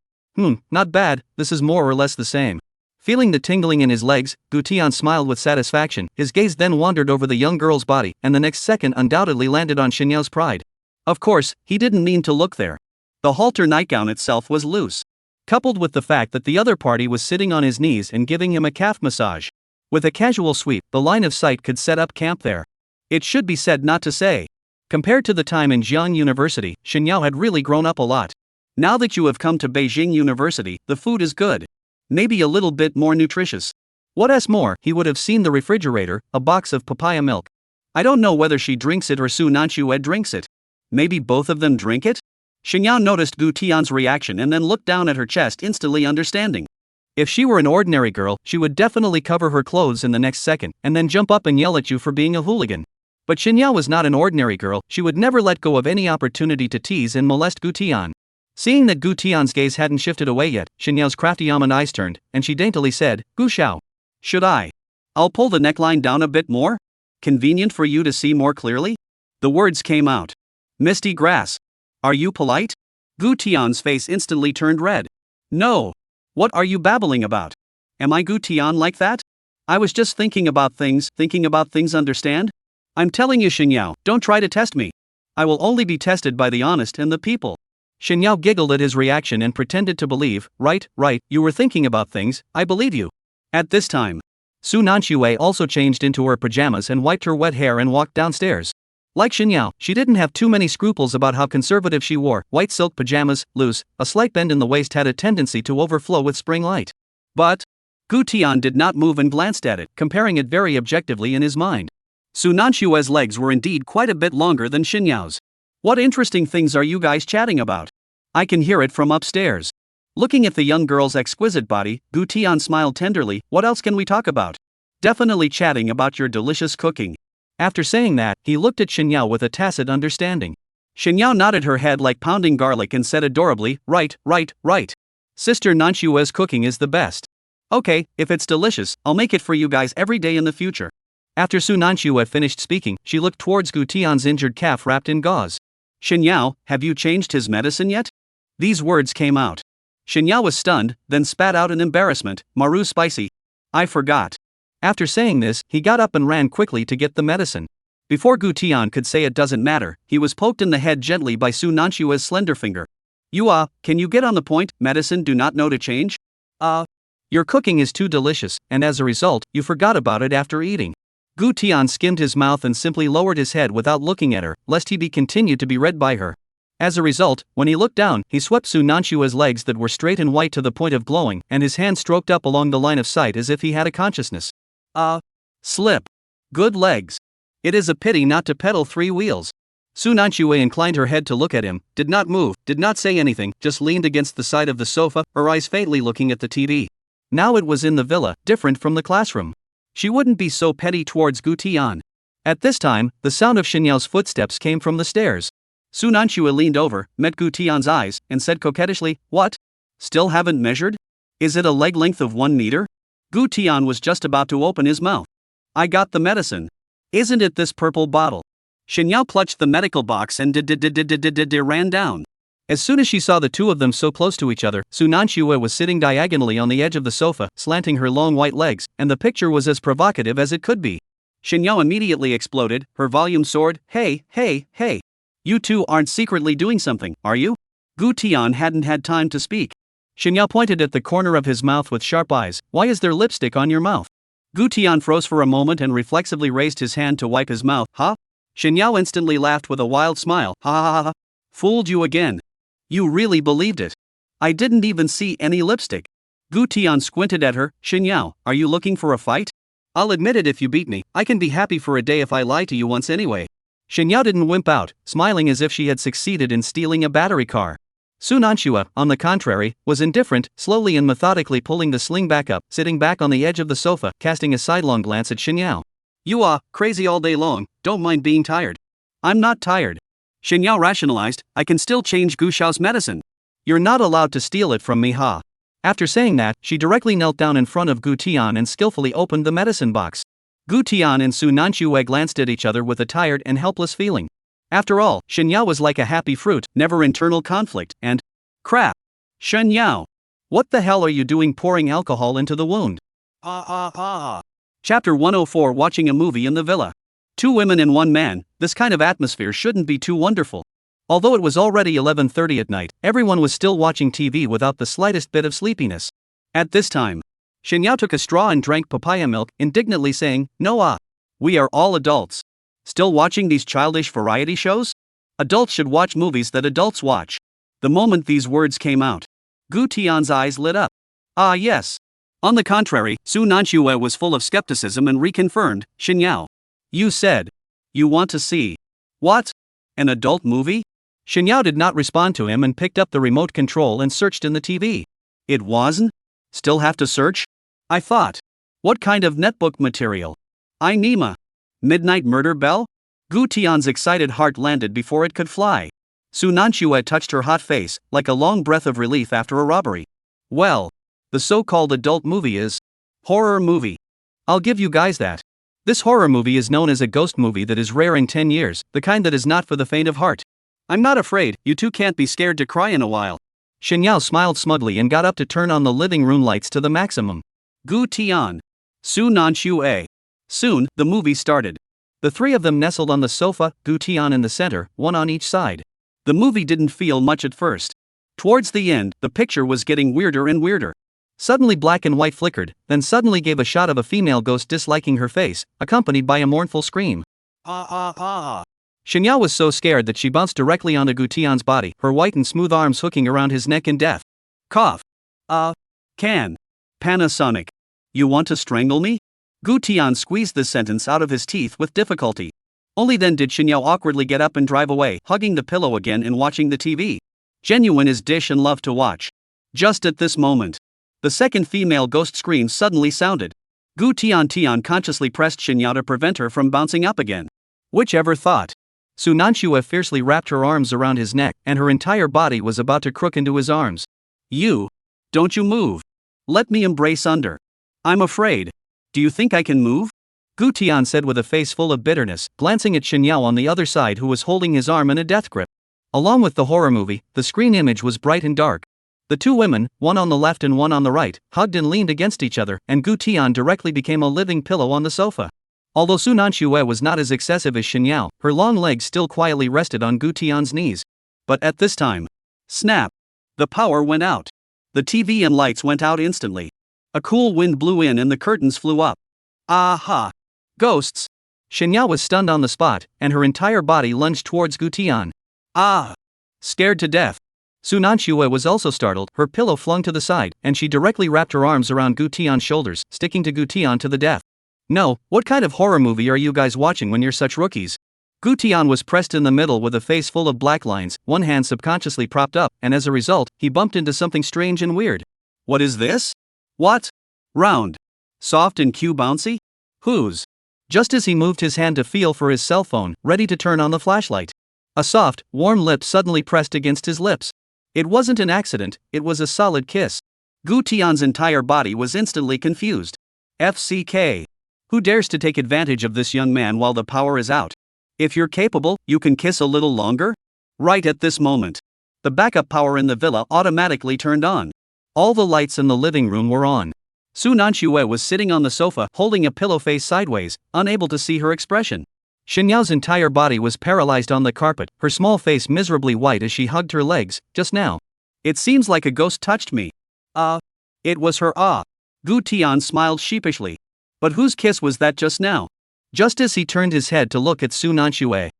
Not bad, this is more or less the same. Feeling the tingling in his legs, Gutian smiled with satisfaction. His gaze then wandered over the young girl's body, and the next second undoubtedly landed on Xinyao's pride. Of course, he didn't mean to look there. The halter nightgown itself was loose. Coupled with the fact that the other party was sitting on his knees and giving him a calf massage. With a casual sweep, the line of sight could set up camp there. It should be said not to say. Compared to the time in Jiang University, Xinyao had really grown up a lot. Now that you have come to Beijing University, the food is good. Maybe a little bit more nutritious. What's more, he would have seen the refrigerator, a box of papaya milk. I don't know whether she drinks it or Su Nanchue drinks it. Maybe both of them drink it? Xinyao noticed Gu Tian's reaction and then looked down at her chest, instantly understanding. If she were an ordinary girl, she would definitely cover her clothes in the next second and then jump up and yell at you for being a hooligan. But Xinyao was not an ordinary girl, she would never let go of any opportunity to tease and molest Gu Tian. Seeing that Gu Tian's gaze hadn't shifted away yet, Xinyao's crafty almond eyes turned, and she daintily said, Gu Xiao. Should I? I'll pull the neckline down a bit more? Convenient for you to see more clearly? The words came out. Misty grass. Are you polite? Gu Tian's face instantly turned red. No. What are you babbling about? Am I Gu Tian like that? I was just thinking about things, understand? I'm telling you, Xinyao, don't try to test me. I will only be tested by the honest and the people. Xinyao giggled at his reaction and pretended to believe. Right, you were thinking about things, I believe you. At this time, Su Nanchue also changed into her pajamas and wiped her wet hair and walked downstairs. Like Xinyao, she didn't have too many scruples about how conservative she wore. White silk pajamas, loose, a slight bend in the waist had a tendency to overflow with spring light. But Gu Tian did not move and glanced at it, comparing it very objectively in his mind. Su Nanchue's legs were indeed quite a bit longer than Xinyao's. What interesting things are you guys chatting about? I can hear it from upstairs. Looking at the young girl's exquisite body, Gu Tian smiled tenderly. What else can we talk about? Definitely chatting about your delicious cooking. After saying that, he looked at Xinyao with a tacit understanding. Xinyao nodded her head like pounding garlic and said adorably, right. Sister Nanchue's cooking is the best. Okay, if it's delicious, I'll make it for you guys every day in the future. After Su Nanchue finished speaking, she looked towards Gu Tian's injured calf wrapped in gauze. Xinyao, have you changed his medicine yet? These words came out. Xinyao was stunned, then spat out in embarrassment, Maru spicy. I forgot. After saying this, he got up and ran quickly to get the medicine. Before Gu Tian could say it doesn't matter, he was poked in the head gently by Su Nanchue's slender finger. Can you get on the point? Medicine do not know to change? Your cooking is too delicious, and as a result, you forgot about it after eating. Gu Tian skimmed his mouth and simply lowered his head without looking at her, lest he be continued to be read by her. As a result, when he looked down, he swept Su Nanchue's legs that were straight and white to the point of glowing, and his hand stroked up along the line of sight as if he had a consciousness. Slip. Good legs. It is a pity not to pedal 3 wheels. Su Nanchue inclined her head to look at him, did not move, did not say anything, just leaned against the side of the sofa, her eyes faintly looking at the TV. Now it was in the villa, different from the classroom. She wouldn't be so petty towards Gu Tian. At this time, the sound of Xinyao's footsteps came from the stairs. Su Nanchue leaned over, met Gu Tian's eyes, and said coquettishly, What? Still haven't measured? Is it a leg length of 1 meter? Gu Tian was just about to open his mouth. I got the medicine. Isn't it this purple bottle? Xinyao clutched the medical box and ran down. As soon as she saw the two of them so close to each other, Su Nanchue was sitting diagonally on the edge of the sofa, slanting her long white legs, and the picture was as provocative as it could be. Xinyao immediately exploded, her volume soared. Hey. You two aren't secretly doing something, are you? Gu Tian hadn't had time to speak. Xinyao pointed at the corner of his mouth with sharp eyes. Why is there lipstick on your mouth? Gu Tian froze for a moment and reflexively raised his hand to wipe his mouth. Huh? Xinyao instantly laughed with a wild smile. Ha. Fooled you again. You really believed it. I didn't even see any lipstick. Gu Tian squinted at her. Xinyao, are you looking for a fight? I'll admit it if you beat me. I can be happy for a day if I lie to you once anyway. Xinyao didn't wimp out, smiling as if she had succeeded in stealing a battery car. Su Nanchue, on the contrary, was indifferent, slowly and methodically pulling the sling back up, sitting back on the edge of the sofa, casting a sidelong glance at Xinyao. You crazy all day long, don't mind being tired. I'm not tired. Xinyao rationalized, I can still change Gu Xiao's medicine. You're not allowed to steal it from me, ha. After saying that, she directly knelt down in front of Gu Tian and skillfully opened the medicine box. Gu Tian and Su Nanchue glanced at each other with a tired and helpless feeling. After all, Xinyao was like a happy fruit, never internal conflict, and crap. Xinyao. What the hell are you doing pouring alcohol into the wound? Chapter 104 Watching a movie in the villa. 2 women and 1 man, this kind of atmosphere shouldn't be too wonderful. Although it was already 11:30 at night, everyone was still watching TV without the slightest bit of sleepiness. At this time, Xinyao took a straw and drank papaya milk, indignantly saying, "No, we are all adults. Still watching these childish variety shows? Adults should watch movies that adults watch." The moment these words came out, Gu Tian's eyes lit up. Ah yes. On the contrary, Su Nanxue was full of skepticism and reconfirmed, "Xinyao, you said you want to see what? An adult movie?" Xinyao did not respond to him and picked up the remote control and searched in the TV. It wasn't? Still have to search? I thought. What kind of netbook material? Nima. Midnight Murder Bell? Gu Tian's excited heart landed before it could fly. Su Nanxue touched her hot face, like a long breath of relief after a robbery. Well, the so-called adult movie is horror movie. I'll give you guys that. This horror movie is known as a ghost movie that is rare in 10 years, the kind that is not for the faint of heart. I'm not afraid, you two can't be scared to cry in a while. Xinyao smiled smugly and got up to turn on the living room lights to the maximum. Gu Tian. Su Nanxue. Soon, the movie started. The three of them nestled on the sofa, Gu Tian in the center, one on each side. The movie didn't feel much at first. Towards the end, the picture was getting weirder and weirder. Suddenly black and white flickered, then suddenly gave a shot of a female ghost disliking her face, accompanied by a mournful scream. Xinyao was so scared that she bounced directly onto Gu Tian's body, her white and smooth arms hooking around his neck in death. Cough. Panasonic. You want to strangle me? Gu Tian squeezed this sentence out of his teeth with difficulty. Only then did Xinyao awkwardly get up and drive away, hugging the pillow again and watching the TV. Genuine is dish and love to watch. Just at this moment, the second female ghost scream suddenly sounded. Gu Tian consciously pressed Xinyao to prevent her from bouncing up again. Whichever thought. Su Nanxue fiercely wrapped her arms around his neck, and her entire body was about to crook into his arms. Don't you move. Let me embrace under. I'm afraid. Do you think I can move? Gu Tian said with a face full of bitterness, glancing at Xinyao on the other side who was holding his arm in a death grip. Along with the horror movie, the screen image was bright and dark. The two women, one on the left and one on the right, hugged and leaned against each other, and Gu Tian directly became a living pillow on the sofa. Although Su Nanxue was not as excessive as Xinyao, her long legs still quietly rested on Gu Tian's knees. But at this time, snap! The power went out. The TV and lights went out instantly. A cool wind blew in and the curtains flew up. Aha! Ghosts! Xinyao was stunned on the spot, and her entire body lunged towards Gu Tian. Scared to death. Su Nanxue was also startled, her pillow flung to the side, and she directly wrapped her arms around Gu Tian's shoulders, sticking to Gu Tian to the death. No, what kind of horror movie are you guys watching when you're such rookies? Gu Tian was pressed in the middle with a face full of black lines, one hand subconsciously propped up, and as a result, he bumped into something strange and weird. What is this? What? Round. Soft and bouncy? Whose? Just as he moved his hand to feel for his cell phone, ready to turn on the flashlight, a soft, warm lip suddenly pressed against his lips. It wasn't an accident, it was a solid kiss. Gu Tian's entire body was instantly confused. FCK. Who dares to take advantage of this young man while the power is out? If you're capable, you can kiss a little longer? Right at this moment, the backup power in the villa automatically turned on. All the lights in the living room were on. Su Nanxue was sitting on the sofa, holding a pillow face sideways, unable to see her expression. Xinyao's entire body was paralyzed on the carpet, her small face miserably white as she hugged her legs. Just now. It seems like a ghost touched me. It was her. Gu Tian smiled sheepishly. But whose kiss was that just now? Just as he turned his head to look at Su Nanxue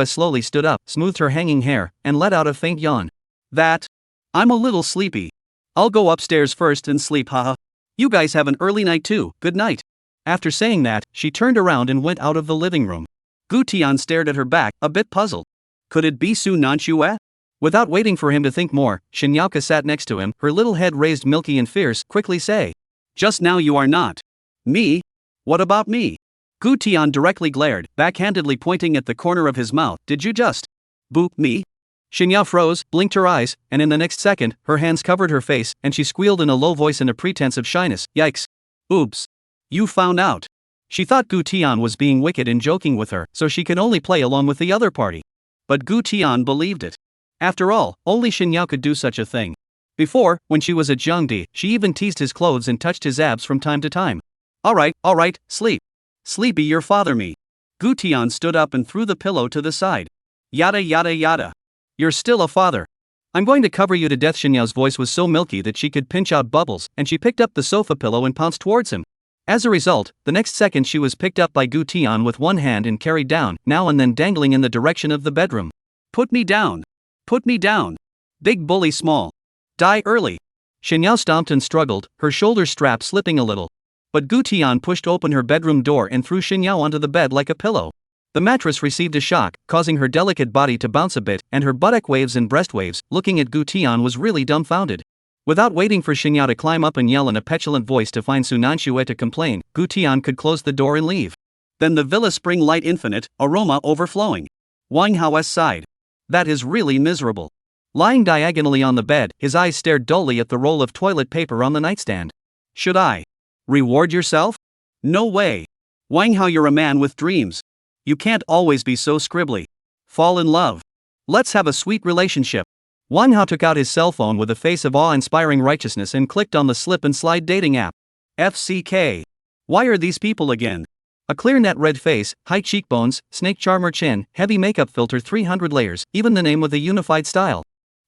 slowly stood up, smoothed her hanging hair, and let out a faint yawn. I'm a little sleepy. I'll go upstairs first and sleep, haha. You guys have an early night too, good night. After saying that, she turned around and went out of the living room. Gu Tian stared at her back, a bit puzzled. Could it be Su Nanxue? Without waiting for him to think more, Xinyao sat next to him, her little head raised milky and fierce, quickly say. Just now you are not. Me? What about me? Gu Tian directly glared, backhandedly pointing at the corner of his mouth. Did you just boop me? Xinyao froze, blinked her eyes, and in the next second, her hands covered her face, and she squealed in a low voice in a pretense of shyness. Yikes. Oops. You found out. She thought Gu Tian was being wicked and joking with her, so she could only play along with the other party. But Gu Tian believed it. After all, only Xinyao could do such a thing. Before, when she was at Zhengdi, she even teased his clothes and touched his abs from time to time. Alright, sleep. Sleepy your father me. Gu Tian stood up and threw the pillow to the side. Yada yada yada. You're still a father. I'm going to cover you to death. Shinyao's voice was so milky that she could pinch out bubbles, and she picked up the sofa pillow and pounced towards him. As a result, the next second she was picked up by Gu Tian with one hand and carried down, now and then dangling in the direction of the bedroom. Put me down. Put me down. Big bully small. Die early. Shinyao stomped and struggled, her shoulder strap slipping a little. But Gu Tian pushed open her bedroom door and threw Shinyao onto the bed like a pillow. The mattress received a shock, causing her delicate body to bounce a bit, and her buttock waves and breast waves. Looking at Gu Tian was really dumbfounded. Without waiting for Shinyao to climb up and yell in a petulant voice to find Su Nanxue to complain, Gu Tian could close the door and leave. Then the Villa Spring light infinite, aroma overflowing. Wang Hao's sighed. That is really miserable. Lying diagonally on the bed, his eyes stared dully at the roll of toilet paper on the nightstand. Should I reward yourself? No way. Wang Hao, you're a man with dreams. You can't always be so scribbly. Fall in love. Let's have a sweet relationship. Wang Hao took out his cell phone with a face of awe-inspiring righteousness and clicked on the slip and slide dating app. FCK. Why are these people again? A clear net red face, high cheekbones, snake charmer chin, heavy makeup filter 300 layers, even the name with a unified style.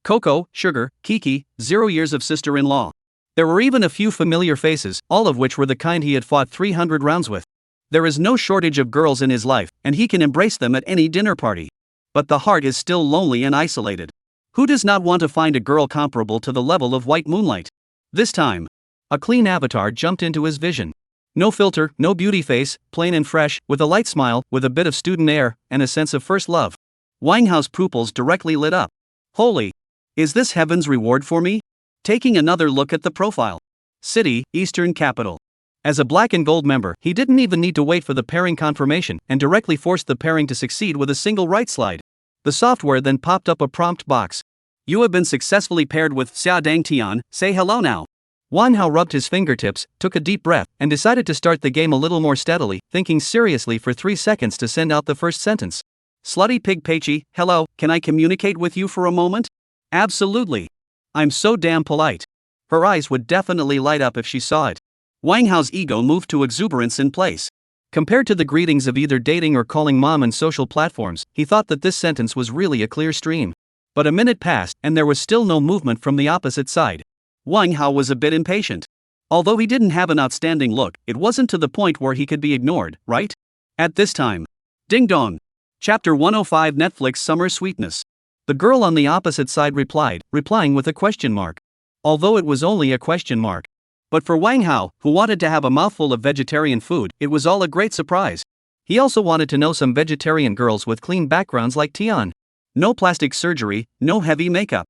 Coco, Sugar, Kiki, 0 years of sister-in-law. There were even a few familiar faces, all of which were the kind he had fought 300 rounds with. There is no shortage of girls in his life, and he can embrace them at any dinner party. But the heart is still lonely and isolated. Who does not want to find a girl comparable to the level of White Moonlight? This time, a clean avatar jumped into his vision. No filter, no beauty face, plain and fresh, with a light smile, with a bit of student air, and a sense of first love. Wang Hao's pupils directly lit up. Holy! Is this heaven's reward for me? Taking another look at the profile. City, Eastern Capital. As a black and gold member, he didn't even need to wait for the pairing confirmation, and directly forced the pairing to succeed with a single right slide. The software then popped up a prompt box. You have been successfully paired with Xia Dang Tian, say hello now. Wang Hao rubbed his fingertips, took a deep breath, and decided to start the game a little more steadily, thinking seriously for 3 seconds to send out the first sentence. Slutty pig Peichi, hello, can I communicate with you for a moment? Absolutely. I'm so damn polite. Her eyes would definitely light up if she saw it. Wang Hao's ego moved to exuberance in place. Compared to the greetings of either dating or calling mom and social platforms, he thought that this sentence was really a clear stream. But a minute passed, and there was still no movement from the opposite side. Wang Hao was a bit impatient. Although he didn't have an outstanding look, it wasn't to the point where he could be ignored, right? At this time. Ding dong. Chapter 105 Netflix Summer Sweetness. The girl on the opposite side replying with a question mark. Although it was only a question mark. But for Wang Hao, who wanted to have a mouthful of vegetarian food, it was all a great surprise. He also wanted to know some vegetarian girls with clean backgrounds like Tian. No plastic surgery, no heavy makeup.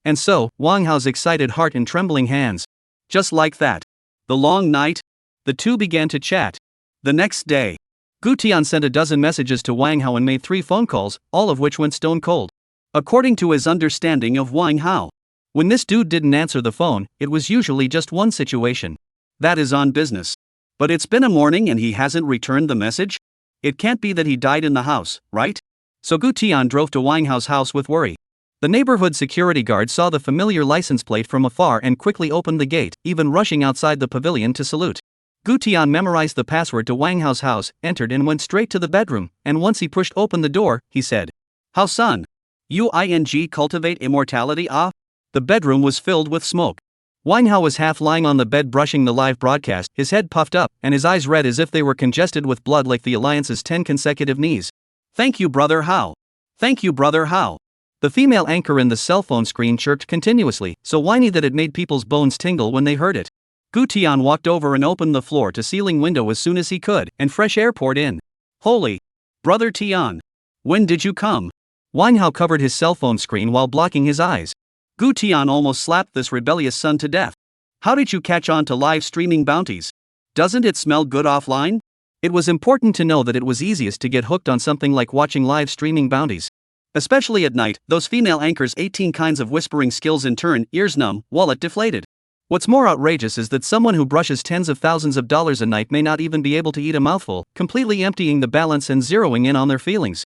And so, Wang Hao's excited heart and trembling hands. Just like that. The long night. The two began to chat. The next day, Gu Tian sent a dozen messages to Wang Hao and made 3 phone calls, all of which went stone cold. According to his understanding of Wang Hao, when this dude didn't answer the phone, it was usually just one situation. That is on business. But it's been a morning and he hasn't returned the message? It can't be that he died in the house, right? So Gu Tian drove to Wang Hao's house with worry. The neighborhood security guard saw the familiar license plate from afar and quickly opened the gate, even rushing outside the pavilion to salute. Gu Tian memorized the password to Wang Hao's house, entered and went straight to the bedroom, and once he pushed open the door, he said, "Hao son, you cultivate immortality ah?" The bedroom was filled with smoke. Wang Hao was half lying on the bed brushing the live broadcast, his head puffed up, and his eyes red as if they were congested with blood like the Alliance's 10 consecutive knees. Thank you, Brother Hao. Thank you, Brother Hao. The female anchor in the cell phone screen chirped continuously, so whiny that it made people's bones tingle when they heard it. Gu Tian walked over and opened the floor-to-ceiling window as soon as he could, and fresh air poured in. Holy! Brother Tian! When did you come? Wang Hao covered his cell phone screen while blocking his eyes. Gu Tian almost slapped this rebellious son to death. How did you catch on to live streaming bounties? Doesn't it smell good offline? It was important to know that it was easiest to get hooked on something like watching live streaming bounties. Especially at night, those female anchors' 18 kinds of whispering skills in turn, ears numb, wallet deflated. What's more outrageous is that someone who brushes tens of thousands of dollars a night may not even be able to eat a mouthful, completely emptying the balance and zeroing in on their feelings.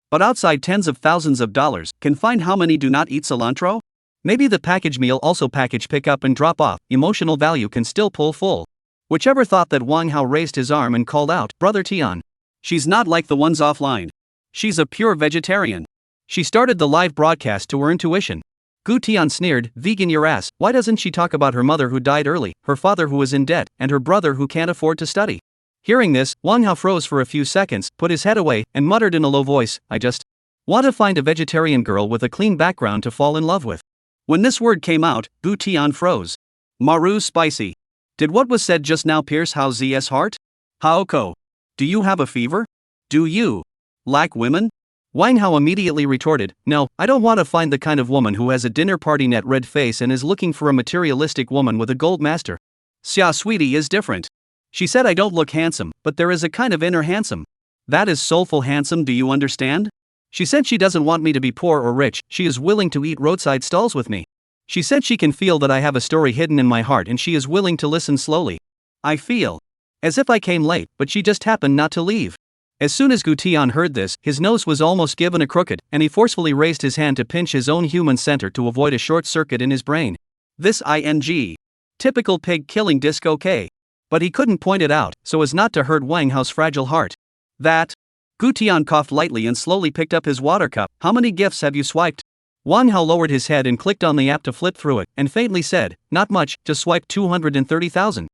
But outside tens of thousands of dollars, can find how many do not eat cilantro? Maybe the package meal also package pick up and drop off, emotional value can still pull full. Whichever thought that Wang Hao raised his arm and called out, Brother Tian. She's not like the ones offline. She's a pure vegetarian. She started the live broadcast to her intuition. Gu Tian sneered, "Vegan your ass, why doesn't she talk about her mother who died early, her father who was in debt, and her brother who can't afford to study?" Hearing this, Wang Hao froze for a few seconds, put his head away, and muttered in a low voice, "I just want to find a vegetarian girl with a clean background to fall in love with." When this word came out, Gu Tian froze. Maru spicy. Did what was said just now pierce Hao Z's heart? Haoko. Do you have a fever? Do you lack women? Wang Hao immediately retorted, "No, I don't want to find the kind of woman who has a dinner party net red face and is looking for a materialistic woman with a gold master. Xia Sweetie is different. She said I don't look handsome, but there is a kind of inner handsome. That is soulful handsome, do you understand? She said she doesn't want me to be poor or rich, she is willing to eat roadside stalls with me. She said she can feel that I have a story hidden in my heart and she is willing to listen slowly. I feel as if I came late, but she just happened not to leave." As soon as Gu Tian heard this, his nose was almost given a crooked, and he forcefully raised his hand to pinch his own human center to avoid a short circuit in his brain. This ing. Typical pig killing disco K. But he couldn't point it out, so as not to hurt Wang Hao's fragile heart. That. Gu Tian coughed lightly and slowly picked up his water cup. "How many gifts have you swiped?" Wang Hao lowered his head and clicked on the app to flip through it, and faintly said, "Not much, just swiped 230,000.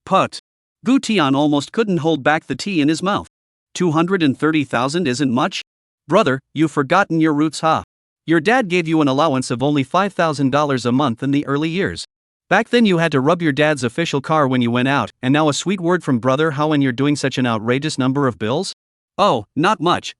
Put. Gu Tian almost couldn't hold back the tea in his mouth. 230,000 isn't much? Brother, you've forgotten your roots, huh? Your dad gave you an allowance of only $5,000 a month in the early years. Back then you had to rub your dad's official car when you went out, and now a sweet word from brother how when you're doing such an outrageous number of bills? Oh, not much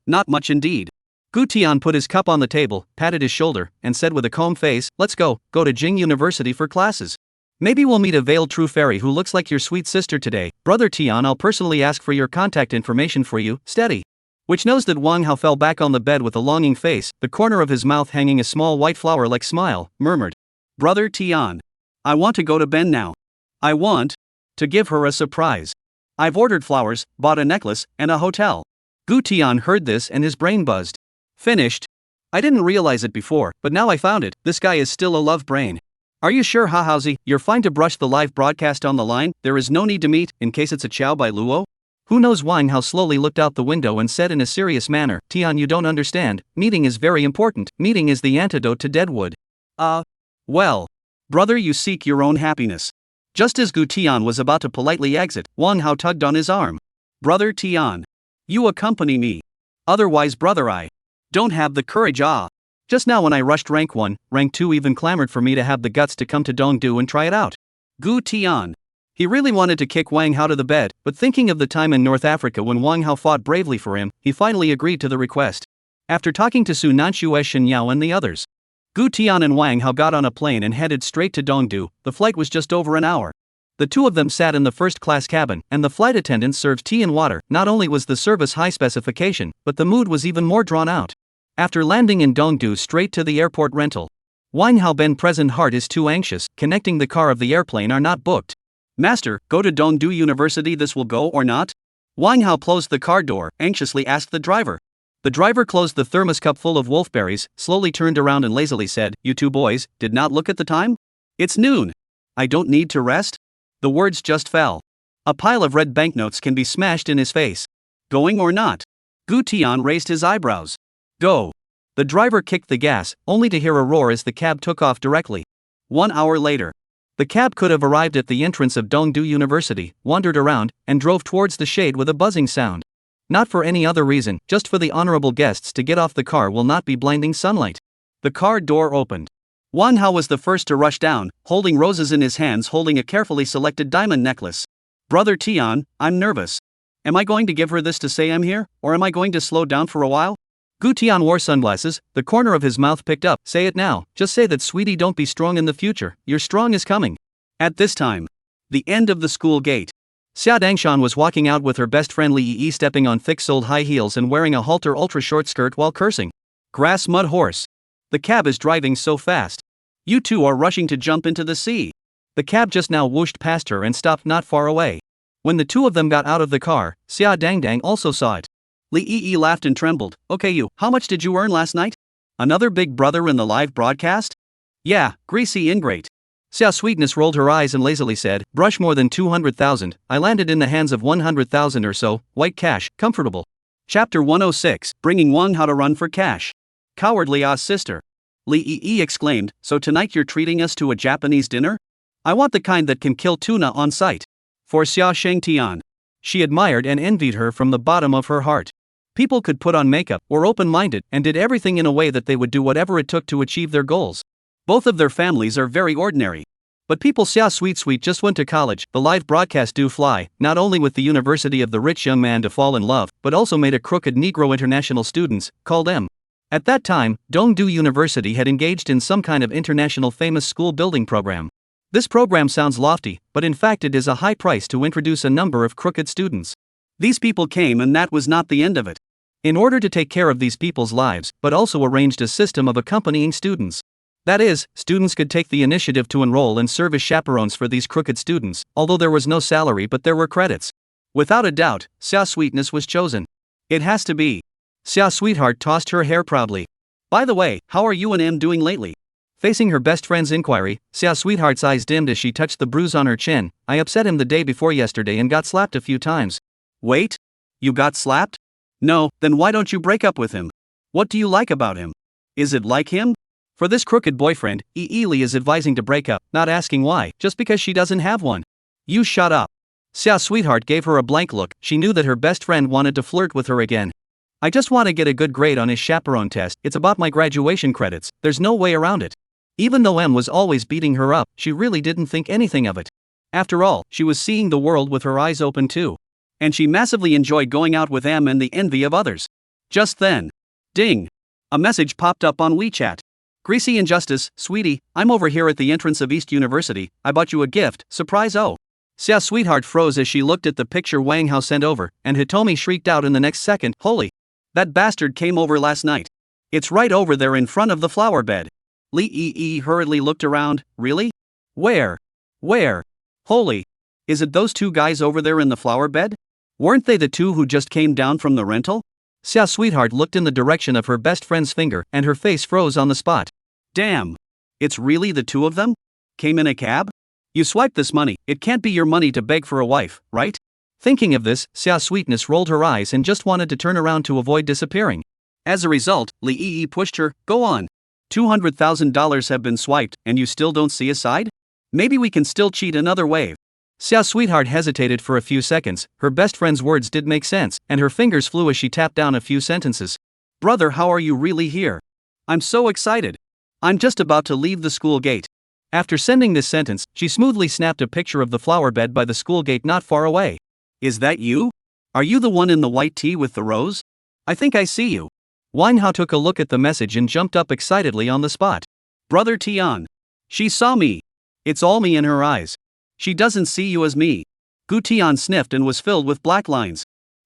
indeed." Gu Tian put his cup on the table, patted his shoulder, and said with a calm face, "Let's go to Jing University for classes. Maybe we'll meet a veiled true fairy who looks like your sweet sister today. Brother Tian, I'll personally ask for your contact information for you, steady." Which knows that Wang Hao fell back on the bed with a longing face, the corner of his mouth hanging a small white flower-like smile, murmured, "Brother Tian. I want to go to Ben now. I want to give her a surprise. I've ordered flowers, bought a necklace, and a hotel." Gu Tian heard this and his brain buzzed. Finished. I didn't realize it before, but now I found it, this guy is still a love brain. Are you sure, Hahaozi, you're fine to brush the live broadcast on the line? There is no need to meet, in case it's a Qiao by Luo? Who knows? Wang Hao slowly looked out the window and said in a serious manner, "Tian, you don't understand, meeting is very important, meeting is the antidote to deadwood." Well. Brother, you seek your own happiness. Just as Gu Tian was about to politely exit, Wang Hao tugged on his arm. "Brother Tian. You accompany me. Otherwise, brother, I don't have the courage. Just now when I rushed rank 1, rank 2 even clamored for me to have the guts to come to Dongdu and try it out." Gu Tian. He really wanted to kick Wang Hao to the bed, but thinking of the time in North Africa when Wang Hao fought bravely for him, he finally agreed to the request. After talking to Su Nanshu, Shen Yao and the others, Gu Tian and Wang Hao got on a plane and headed straight to Dongdu. The flight was just over an hour. The two of them sat in the first-class cabin, and the flight attendant served tea and water. Not only was the service high specification, but the mood was even more drawn out. After landing in Dongdu straight to the airport rental, Wang Hao Ben present heart is too anxious, connecting the car of the airplane are not booked. "Master, go to Dongdu University, this will go or not?" Wang Hao closed the car door, anxiously asked the driver. The driver closed the thermos cup full of wolfberries, slowly turned around and lazily said, "You two boys, did not look at the time? It's noon. I don't need to rest?" The words just fell. A pile of red banknotes can be smashed in his face. "Going or not?" Gu Tian raised his eyebrows. "Go." The driver kicked the gas, only to hear a roar as the cab took off directly. 1 hour later, the cab could have arrived at the entrance of Dongdu University, wandered around, and drove towards the shade with a buzzing sound. Not for any other reason, just for the honorable guests to get off the car will not be blinding sunlight. The car door opened. Wang Hao was the first to rush down, holding roses in his hands, holding a carefully selected diamond necklace. "Brother Tian, I'm nervous. Am I going to give her this to say I'm here, or am I going to slow down for a while?" Gu Tian wore sunglasses, the corner of his mouth picked up. "Say it now, just say that, sweetie, don't be strong in the future, your strong is coming." At this time, the end of the school gate. Xia Dangshan was walking out with her best friend Li Yi, stepping on thick-soled high heels and wearing a halter ultra-short skirt while cursing. "Grass mud horse. The cab is driving so fast. You two are rushing to jump into the sea." The cab just now whooshed past her and stopped not far away. When the two of them got out of the car, Xia Dangdang also saw it. Li Yi laughed and trembled. "Okay, you, how much did you earn last night? Another big brother in the live broadcast?" "Yeah, greasy ingrate." Xia Sweetness rolled her eyes and lazily said, "Brush more than 200,000, I landed in the hands of 100,000 or so, white cash, comfortable." Chapter 106, bringing Wang Hao to run for cash. Cowardly sister. Lee exclaimed, so tonight you're treating us to a Japanese dinner? I want the kind that can kill tuna on sight. For Xia Shengtian. She admired and envied her from the bottom of her heart. People could put on makeup, were open-minded, and did everything in a way that they would do whatever it took to achieve their goals. Both of their families are very ordinary. But people Xia Sweet just went to college, the live broadcast do fly, not only with the University of the rich young man to fall in love, but also made a crooked Negro international students, called M. At that time, Dongdu University had engaged in some kind of international famous school building program. This program sounds lofty, but in fact it is a high price to introduce a number of crooked students. These people came and that was not the end of it. In order to take care of these people's lives, but also arranged a system of accompanying students. That is, students could take the initiative to enroll and serve as chaperones for these crooked students, although there was no salary but there were credits. Without a doubt, Xia Sweetness was chosen. It has to be. Xia Sweetheart tossed her hair proudly. By the way, how are you and M doing lately? Facing her best friend's inquiry, Xia Sweetheart's eyes dimmed as she touched the bruise on her chin. I upset him the day before yesterday and got slapped a few times. Wait? You got slapped? No, then why don't you break up with him? What do you like about him? Is it like him? For this crooked boyfriend, Lee is advising to break up, not asking why, just because she doesn't have one. You shut up. Xia Sweetheart gave her a blank look. She knew that her best friend wanted to flirt with her again. I just want to get a good grade on his chaperone test. It's about my graduation credits, there's no way around it. Even though M was always beating her up, she really didn't think anything of it. After all, she was seeing the world with her eyes open too. And she massively enjoyed going out with M and the envy of others. Just then. Ding! A message popped up on WeChat. Greasy Injustice, sweetie, I'm over here at the entrance of East University. I bought you a gift, surprise oh. Xia Sweetheart froze as she looked at the picture Wang Hao sent over, and Hitomi shrieked out in the next second, holy! That bastard came over last night. It's right over there in front of the flower bed. Lee hurriedly looked around, really? Where? Where? Holy! Is it those two guys over there in the flower bed? Weren't they the two who just came down from the rental? Xia Sweetheart looked in the direction of her best friend's finger, and her face froze on the spot. Damn! It's really the two of them? Came in a cab? You swiped this money, it can't be your money to beg for a wife, right? Thinking of this, Xia Sweetness rolled her eyes and just wanted to turn around to avoid disappearing. As a result, Lee pushed her, go on. $200,000 have been swiped, and you still don't see a side? Maybe we can still cheat another wave. Xia Sweetheart hesitated for a few seconds. Her best friend's words did make sense, and her fingers flew as she tapped down a few sentences. Brother, how are you really here? I'm so excited. I'm just about to leave the school gate. After sending this sentence, she smoothly snapped a picture of the flower bed by the school gate not far away. Is that you? Are you the one in the white tee with the rose? I think I see you. Wang Hao took a look at the message and jumped up excitedly on the spot. Brother Tian. She saw me. It's all me in her eyes. She doesn't see you as me. Gu Tian sniffed and was filled with black lines.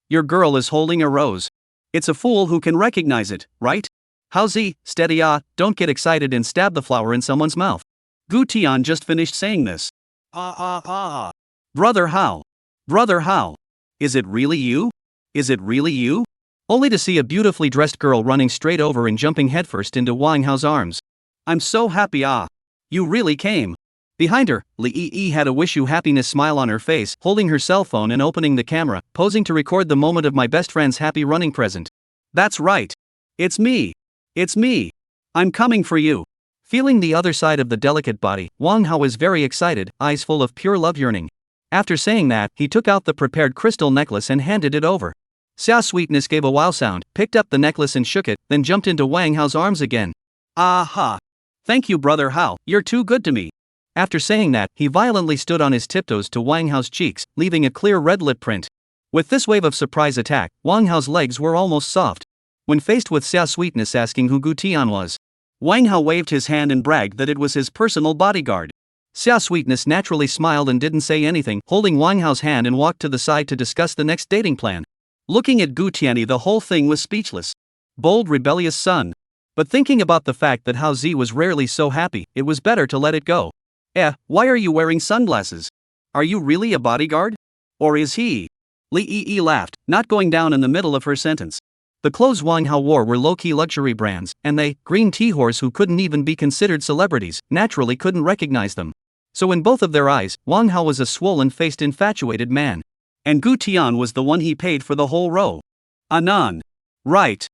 Your girl is holding a rose. It's a fool who can recognize it, right? Howzy, steady don't get excited and stab the flower in someone's mouth. Gu Tian just finished saying this. Brother Hao. Brother Hao. Is it really you? Is it really you? Only to see a beautifully dressed girl running straight over and jumping headfirst into Wang Hao's arms. I'm so happy You really came. Behind her, Lee had a wish you happiness smile on her face, holding her cell phone and opening the camera, posing to record the moment of my best friend's happy running present. That's right. It's me. It's me. I'm coming for you. Feeling the other side of the delicate body, Wang Hao was very excited, eyes full of pure love yearning. After saying that, he took out the prepared crystal necklace and handed it over. Xia Sweetness gave a wow sound, picked up the necklace and shook it, then jumped into Wang Hao's arms again. Aha! Thank you, Brother Hao, you're too good to me. After saying that, he violently stood on his tiptoes to Wang Hao's cheeks, leaving a clear red lip print. With this wave of surprise attack, Wang Hao's legs were almost soft. When faced with Xia Sweetness asking who Gu Tian was, Wang Hao waved his hand and bragged that it was his personal bodyguard. Xia Sweetness naturally smiled and didn't say anything, holding Wang Hao's hand and walked to the side to discuss the next dating plan. Looking at Gu Tianyi, the whole thing was speechless. Bold, rebellious son. But thinking about the fact that Hao Zi was rarely so happy, it was better to let it go. Why are you wearing sunglasses? Are you really a bodyguard? Or is he? Lee laughed, not going down in the middle of her sentence. The clothes Wang Hao wore were low-key luxury brands, and they, green tea horse who couldn't even be considered celebrities, naturally couldn't recognize them. So in both of their eyes, Wang Hao was a swollen-faced infatuated man. And Gu Tian was the one he paid for the whole row. Anan. Right.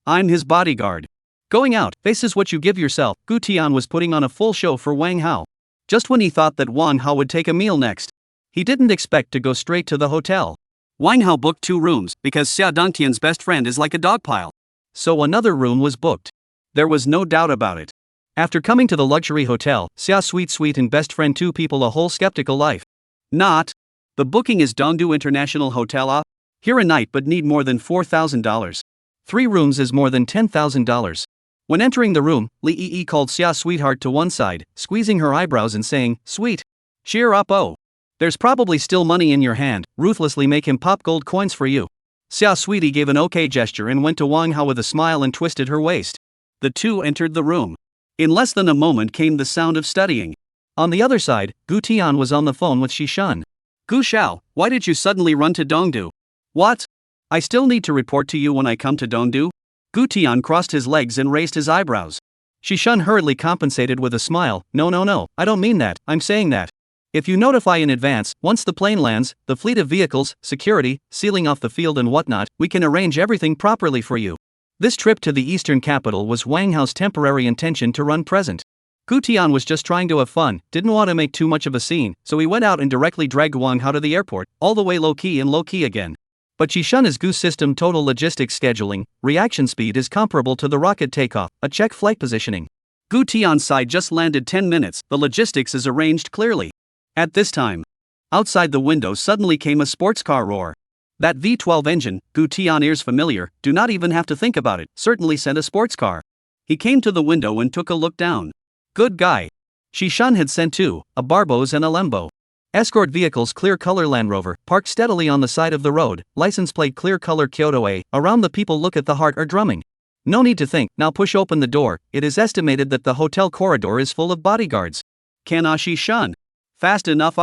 I'm his bodyguard. Going out, face is what you give yourself. Gu Tian was putting on a full show for Wang Hao. Just when he thought that Wang Hao would take a meal next, he didn't expect to go straight to the hotel. Wang Hao booked 2 rooms because Xia Dongtian's best friend is like a dog pile. So another room was booked. There was no doubt about it. After coming to the luxury hotel, Xia Sweet and best friend 2 people a whole skeptical life. Not. The booking is Dongdu International Hotel. Here a night but need more than $4,000. 3 rooms is more than $10,000. When entering the room, Li Yi called Xia Sweetheart to one side, squeezing her eyebrows and saying, "Sweet. Cheer up, oh. There's probably still money in your hand, ruthlessly make him pop gold coins for you." Xia Sweetie gave an okay gesture and went to Wang Hao with a smile and twisted her waist. The two entered the room. In less than a moment came the sound of studying. On the other side, Gu Tian was on the phone with Shishun. "Gu Xiao, why did you suddenly run to Dongdu?" "What? I still need to report to you when I come to Dongdu?" Gu Tian crossed his legs and raised his eyebrows. Shishun hurriedly compensated with a smile. No, I don't mean that, I'm saying that. If you notify in advance, once the plane lands, the fleet of vehicles, security, sealing off the field and whatnot, we can arrange everything properly for you." This trip to the eastern capital was Wang Hao's temporary intention to run present. Gu Tian was just trying to have fun, didn't want to make too much of a scene, so he went out and directly dragged Wang Hao to the airport, all the way low-key and low-key again. But Shishun is Gu's system total logistics scheduling, reaction speed is comparable to the rocket takeoff, a check flight positioning. Gu Tian's side just landed 10 minutes, the logistics is arranged clearly. At this time, outside the window suddenly came a sports car roar. That V12 engine, Gu Tian ears familiar, do not even have to think about it, certainly sent a sports car. He came to the window and took a look down. Good guy. Shishun had sent 2, a Barbos and a Lembo. Escort vehicles clear color Land Rover, parked steadily on the side of the road, license plate clear color Kyoto A, around the people look at the heart are drumming. No need to think, now push open the door, it is estimated that the hotel corridor is full of bodyguards. Can Shishun? Fast enough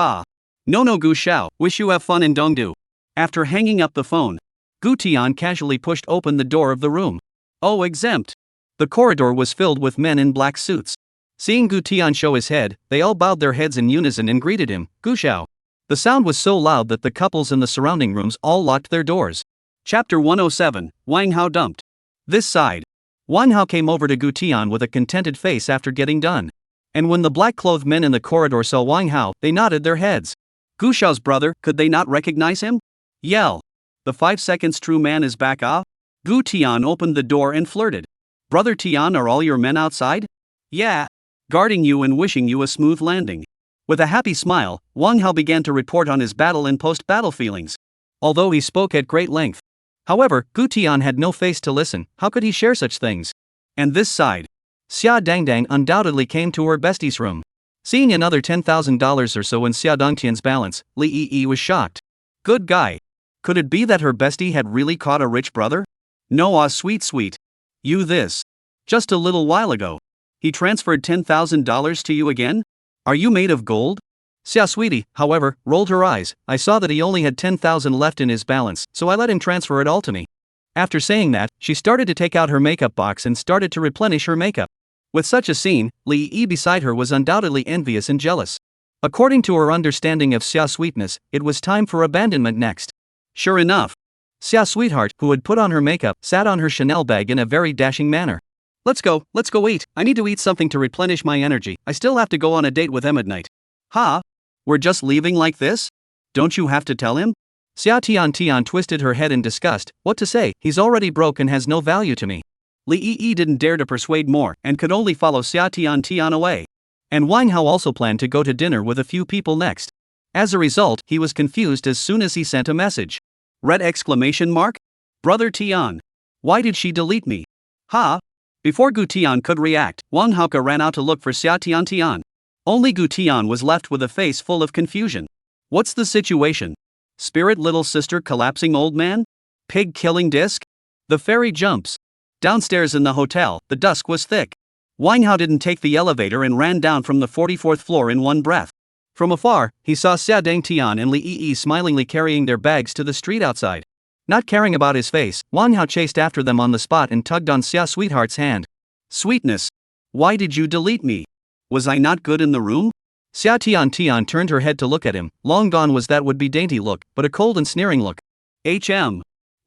No Gu Xiao, wish you have fun in Dongdu. After hanging up the phone, Gu Tian casually pushed open the door of the room. Oh, exempt. The corridor was filled with men in black suits. Seeing Gu Tian show his head, they all bowed their heads in unison and greeted him, "Gu Xiao." The sound was so loud that the couples in the surrounding rooms all locked their doors. Chapter 107, Wang Hao dumped. This side. Wang Hao came over to Gu Tian with a contented face after getting done. And when the black-clothed men in the corridor saw Wang Hao, they nodded their heads. Gu Xiao's brother, could they not recognize him? Yell. The 5 seconds true man is back Gu Tian opened the door and flirted. "Brother Tian, are all your men outside?" "Yeah. Guarding you and wishing you a smooth landing." With a happy smile, Wang Hao began to report on his battle and post-battle feelings. Although he spoke at great length. However, Gu Tian had no face to listen, how could he share such things? And this side. Xia Dangdang undoubtedly came to her bestie's room. Seeing another $10,000 or so in Xia Dongtian's balance, Li Yi was shocked. Good guy. Could it be that her bestie had really caught a rich brother? No, sweet. You this. Just a little while ago. He transferred $10,000 to you again? Are you made of gold? Xia Sweetie, however, rolled her eyes. I saw that he only had $10,000 left in his balance, so I let him transfer it all to me. After saying that, she started to take out her makeup box and started to replenish her makeup. With such a scene, Li Yi beside her was undoubtedly envious and jealous. According to her understanding of Xia Sweetness, it was time for abandonment next. Sure enough. Xia Sweetheart, who had put on her makeup, sat on her Chanel bag in a very dashing manner. Let's go eat. I need to eat something to replenish my energy. I still have to go on a date with Em at night. Ha? We're just leaving like this? Don't you have to tell him? Xia Tian twisted her head in disgust. What to say, he's already broke and has no value to me. Li Yi didn't dare to persuade more and could only follow Xia Tian away. And Wang Hao also planned to go to dinner with a few people next. As a result, he was confused as soon as he sent a message. Red exclamation mark? Brother Tian. Why did she delete me? Ha? Before Gu Tian could react, Wang Hao ran out to look for Xia Tian. Only Gu Tian was left with a face full of confusion. What's the situation? Spirit little sister collapsing old man? Pig killing disc? The fairy jumps. Downstairs in the hotel, the dusk was thick. Wang Hao didn't take the elevator and ran down from the 44th floor in one breath. From afar, he saw Xia Dangtian and Li Yi smilingly carrying their bags to the street outside. Not caring about his face, Wang Hao chased after them on the spot and tugged on Xia Sweetheart's hand. Sweetness. Why did you delete me? Was I not good in the room? Xia Tian turned her head to look at him. Long gone was that would-be dainty look, but a cold and sneering look.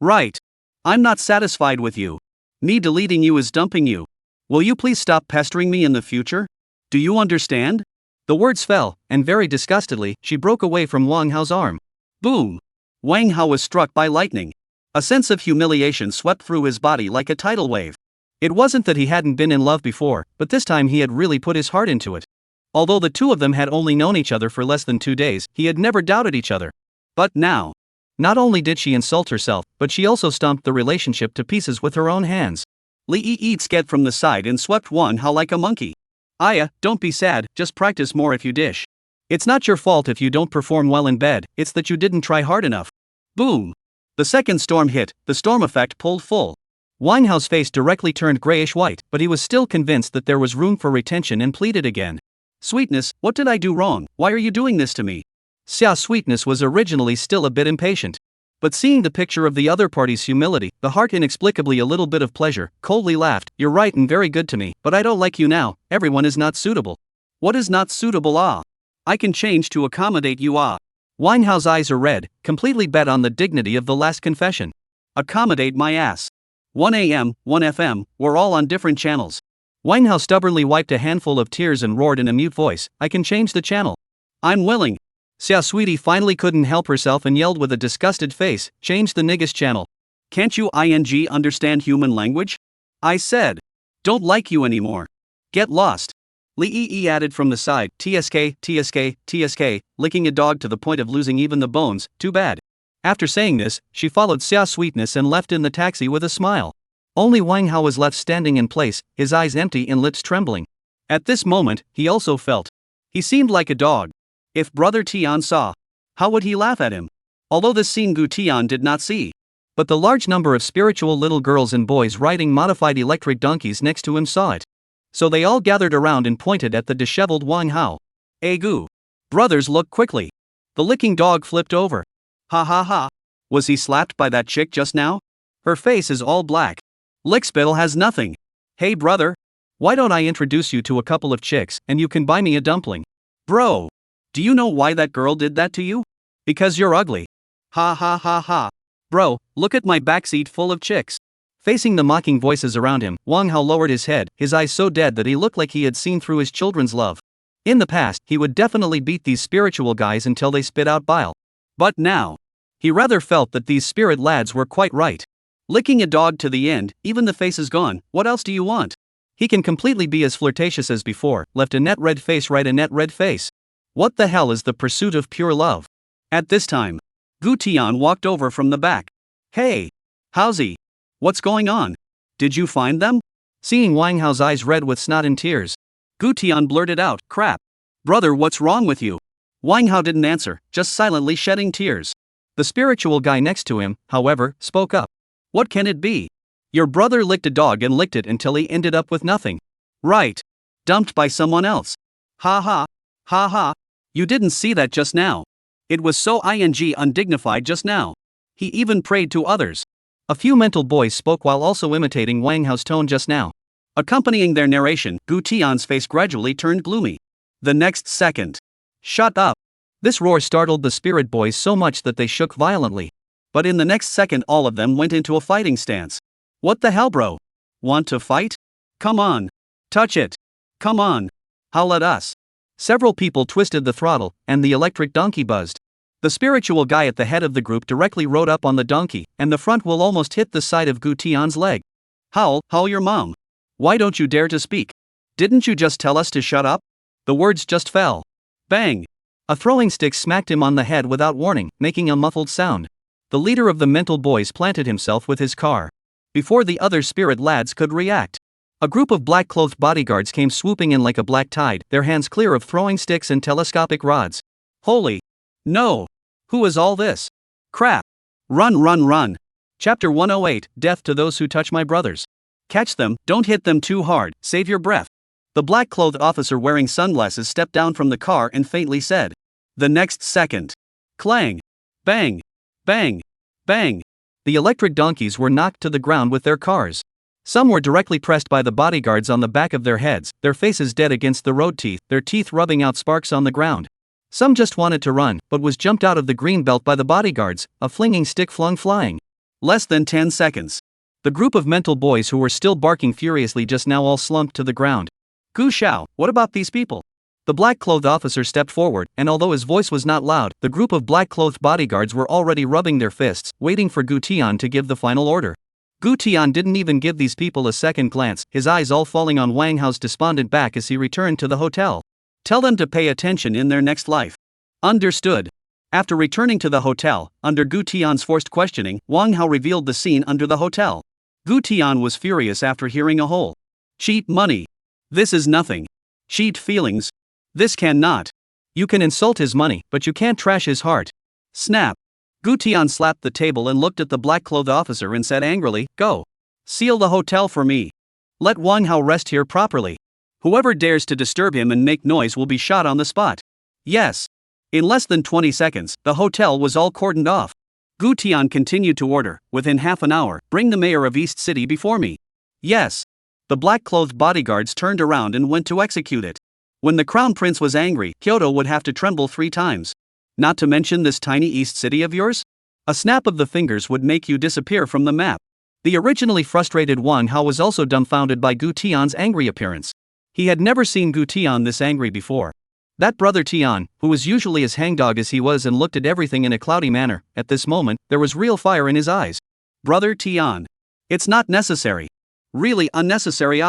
Right. I'm not satisfied with you. Me deleting you is dumping you. Will you please stop pestering me in the future? Do you understand? The words fell, and very disgustedly, she broke away from Wang Hao's arm. Boom! Wang Hao was struck by lightning. A sense of humiliation swept through his body like a tidal wave. It wasn't that he hadn't been in love before, but this time he had really put his heart into it. Although the two of them had only known each other for less than 2 days, he had never doubted each other. But now, not only did she insult herself, but she also stomped the relationship to pieces with her own hands. Li Yi sked from the side and swept Wang Hao like a monkey. Aya, don't be sad, just practice more if you dish. It's not your fault if you don't perform well in bed, it's that you didn't try hard enough. Boom! The second storm hit, the storm effect pulled full. Wang Hao's face directly turned grayish-white, but he was still convinced that there was room for retention and pleaded again. Sweetness, what did I do wrong? Why are you doing this to me? Xia Sweetness was originally still a bit impatient. But seeing the picture of the other party's humility, the heart inexplicably a little bit of pleasure, coldly laughed. You're right and very good to me, but I don't like you now, everyone is not suitable. What is not suitable? I can change to accommodate you. Wang Hao's eyes are red, completely bet on the dignity of the last confession. Accommodate my ass. 1 AM, 1 FM, we're all on different channels. Wang Hao stubbornly wiped a handful of tears and roared in a mute voice, I can change the channel. I'm willing. Xia Sweetie finally couldn't help herself and yelled with a disgusted face, change the niggas channel. Can't you understand human language? I said. Don't like you anymore. Get lost. Li Yi added from the side, TSK, TSK, TSK, licking a dog to the point of losing even the bones, too bad. After saying this, she followed Xia Sweetness and left in the taxi with a smile. Only Wang Hao was left standing in place, his eyes empty and lips trembling. At this moment, he also felt. He seemed like a dog. If Brother Tian saw, how would he laugh at him? Although this scene Gu Tian did not see. But the large number of spiritual little girls and boys riding modified electric donkeys next to him saw it. So they all gathered around and pointed at the disheveled Wang Hao. Gu. Brothers, look quickly. The licking dog flipped over. Ha ha ha. Was he slapped by that chick just now? Her face is all black. Lickspittle has nothing. Hey brother. Why don't I introduce you to a couple of chicks, and you can buy me a dumpling? Bro. Do you know why that girl did that to you? Because you're ugly. Ha ha ha ha. Bro, look at my backseat full of chicks. Facing the mocking voices around him, Wang Hao lowered his head, his eyes so dead that he looked like he had seen through his children's love. In the past, he would definitely beat these spiritual guys until they spit out bile. But now, he rather felt that these spirit lads were quite right. Licking a dog to the end, even the face is gone, what else do you want? He can completely be as flirtatious as before, left a net red face right a net red face. What the hell is the pursuit of pure love? At this time, Gu Tian walked over from the back. Hey! Howsy? What's going on? Did you find them? Seeing Wang Hao's eyes red with snot and tears, Gu Tian blurted out, crap. Brother, what's wrong with you? Wang Hao didn't answer, just silently shedding tears. The spiritual guy next to him, however, spoke up. What can it be? Your brother licked a dog and licked it until he ended up with nothing. Right. Dumped by someone else. Ha ha. Ha ha. You didn't see that just now. It was so undignified just now. He even prayed to others. A few mental boys spoke while also imitating Wang Hao's tone just now. Accompanying their narration, Gu Tian's face gradually turned gloomy. The next second. Shut up. This roar startled the spirit boys so much that they shook violently. But in the next second all of them went into a fighting stance. What the hell, bro? Want to fight? Come on. Touch it. Come on. Howl at us. Several people twisted the throttle, and the electric donkey buzzed. The spiritual guy at the head of the group directly rode up on the donkey, and the front wheel almost hit the side of Gu Tian's leg. Howl your mom. Why don't you dare to speak? Didn't you just tell us to shut up? The words just fell. Bang! A throwing stick smacked him on the head without warning, making a muffled sound. The leader of the mental boys planted himself with his car. Before the other spirit lads could react, a group of black-clothed bodyguards came swooping in like a black tide, their hands clear of throwing sticks and telescopic rods. Holy! No! Who is all this? Crap! Run! Chapter 108, Death to those who touch my brothers. Catch them, don't hit them too hard, save your breath. The black-clothed officer wearing sunglasses stepped down from the car and faintly said. The next second. Clang! Bang! Bang! Bang! The electric donkeys were knocked to the ground with their cars. Some were directly pressed by the bodyguards on the back of their heads, their faces dead against the road teeth, their teeth rubbing out sparks on the ground. Some just wanted to run, but was jumped out of the green belt by the bodyguards, a flinging stick flung flying. Less than 10 seconds. The group of mental boys who were still barking furiously just now all slumped to the ground. Gu Xiao, what about these people? The black-clothed officer stepped forward, and although his voice was not loud, the group of black-clothed bodyguards were already rubbing their fists, waiting for Gu Tian to give the final order. Gu Tian didn't even give these people a second glance, his eyes all falling on Wang Hao's despondent back as he returned to the hotel. Tell them to pay attention in their next life. Understood. After returning to the hotel, under Gu Tian's forced questioning, Wang Hao revealed the scene under the hotel. Gu Tian was furious after hearing a whole cheat money. This is nothing. Cheat feelings. This cannot. You can insult his money, but you can't trash his heart. Snap. Gu Tian slapped the table and looked at the black-clothed officer and said angrily, Go. Seal the hotel for me. Let Wang Hao rest here properly. Whoever dares to disturb him and make noise will be shot on the spot. Yes. In less than 20 seconds, the hotel was all cordoned off. Gu Tian continued to order, within half an hour, bring the mayor of East City before me. Yes. The black-clothed bodyguards turned around and went to execute it. When the crown prince was angry, Kyoto would have to tremble 3 times. Not to mention this tiny east city of yours? A snap of the fingers would make you disappear from the map. The originally frustrated Wang Hao was also dumbfounded by Gu Tian's angry appearance. He had never seen Gu Tian this angry before. That brother Tian, who was usually as hangdog as he was and looked at everything in a cloudy manner, at this moment, there was real fire in his eyes. Brother Tian. It's not necessary. Really unnecessary.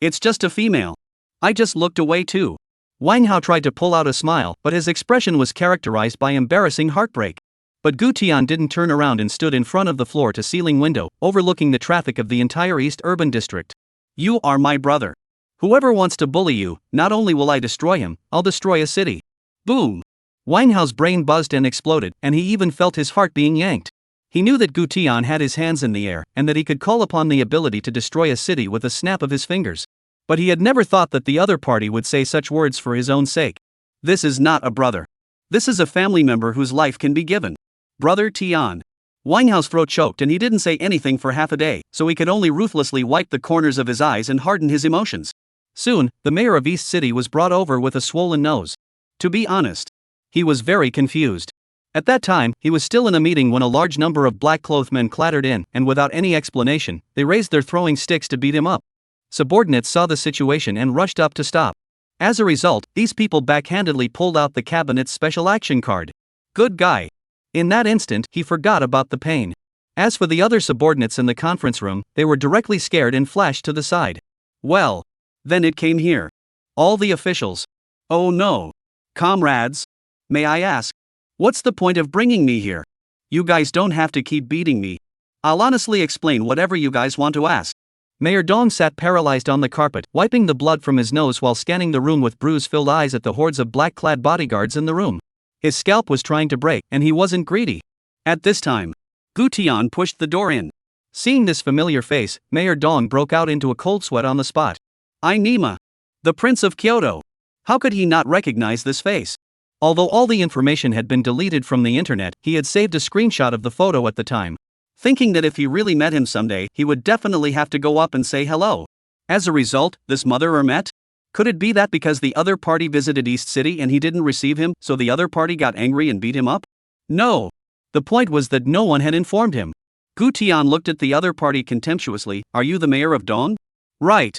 It's just a female. I just looked away too. Wang Hao tried to pull out a smile, but his expression was characterized by embarrassing heartbreak. But Gu Tian didn't turn around and stood in front of the floor-to-ceiling window, overlooking the traffic of the entire East Urban District. You are my brother. Whoever wants to bully you, not only will I destroy him, I'll destroy a city. Boom! Wang Hao's brain buzzed and exploded, and he even felt his heart being yanked. He knew that Gu Tian had his hands in the air, and that he could call upon the ability to destroy a city with a snap of his fingers. But he had never thought that the other party would say such words for his own sake. This is not a brother. This is a family member whose life can be given. Brother Tian. Wang Hao's throat choked and he didn't say anything for half a day, so he could only ruthlessly wipe the corners of his eyes and harden his emotions. Soon, the mayor of East City was brought over with a swollen nose. To be honest, he was very confused. At that time, he was still in a meeting when a large number of black-clothed men clattered in, and without any explanation, they raised their throwing sticks to beat him up. Subordinates saw the situation and rushed up to stop. As a result, these people backhandedly pulled out the cabinet's special action card. Good guy. In that instant, he forgot about the pain. As for the other subordinates in the conference room, they were directly scared and flashed to the side. Well, then it came here. All the officials. Oh no. Comrades. May I ask? What's the point of bringing me here? You guys don't have to keep beating me. I'll honestly explain whatever you guys want to ask. Mayor Dong sat paralyzed on the carpet, wiping the blood from his nose while scanning the room with bruise-filled eyes at the hordes of black-clad bodyguards in the room. His scalp was trying to break, and he wasn't greedy. At this time, Gu Tian pushed the door in. Seeing this familiar face, Mayor Dong broke out into a cold sweat on the spot. I Nima. The Prince of Kyoto. How could he not recognize this face? Although all the information had been deleted from the internet, he had saved a screenshot of the photo at the time. Thinking that if he really met him someday, he would definitely have to go up and say hello. As a result, this mother met? Could it be that because the other party visited East City and he didn't receive him, so the other party got angry and beat him up? No. The point was that no one had informed him. Gu Tian looked at the other party contemptuously. Are you the mayor of Dong? Right.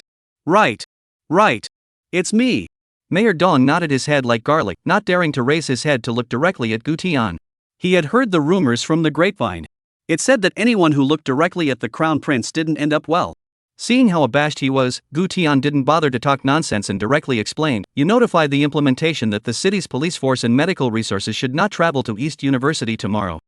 It's me. Mayor Dong nodded his head like garlic, not daring to raise his head to look directly at Gu Tian. He had heard the rumors from the grapevine. It said that anyone who looked directly at the crown prince didn't end up well. Seeing how abashed he was, Gu Tian didn't bother to talk nonsense and directly explained, You notified the implementation that the city's police force and medical resources should not travel to East University tomorrow.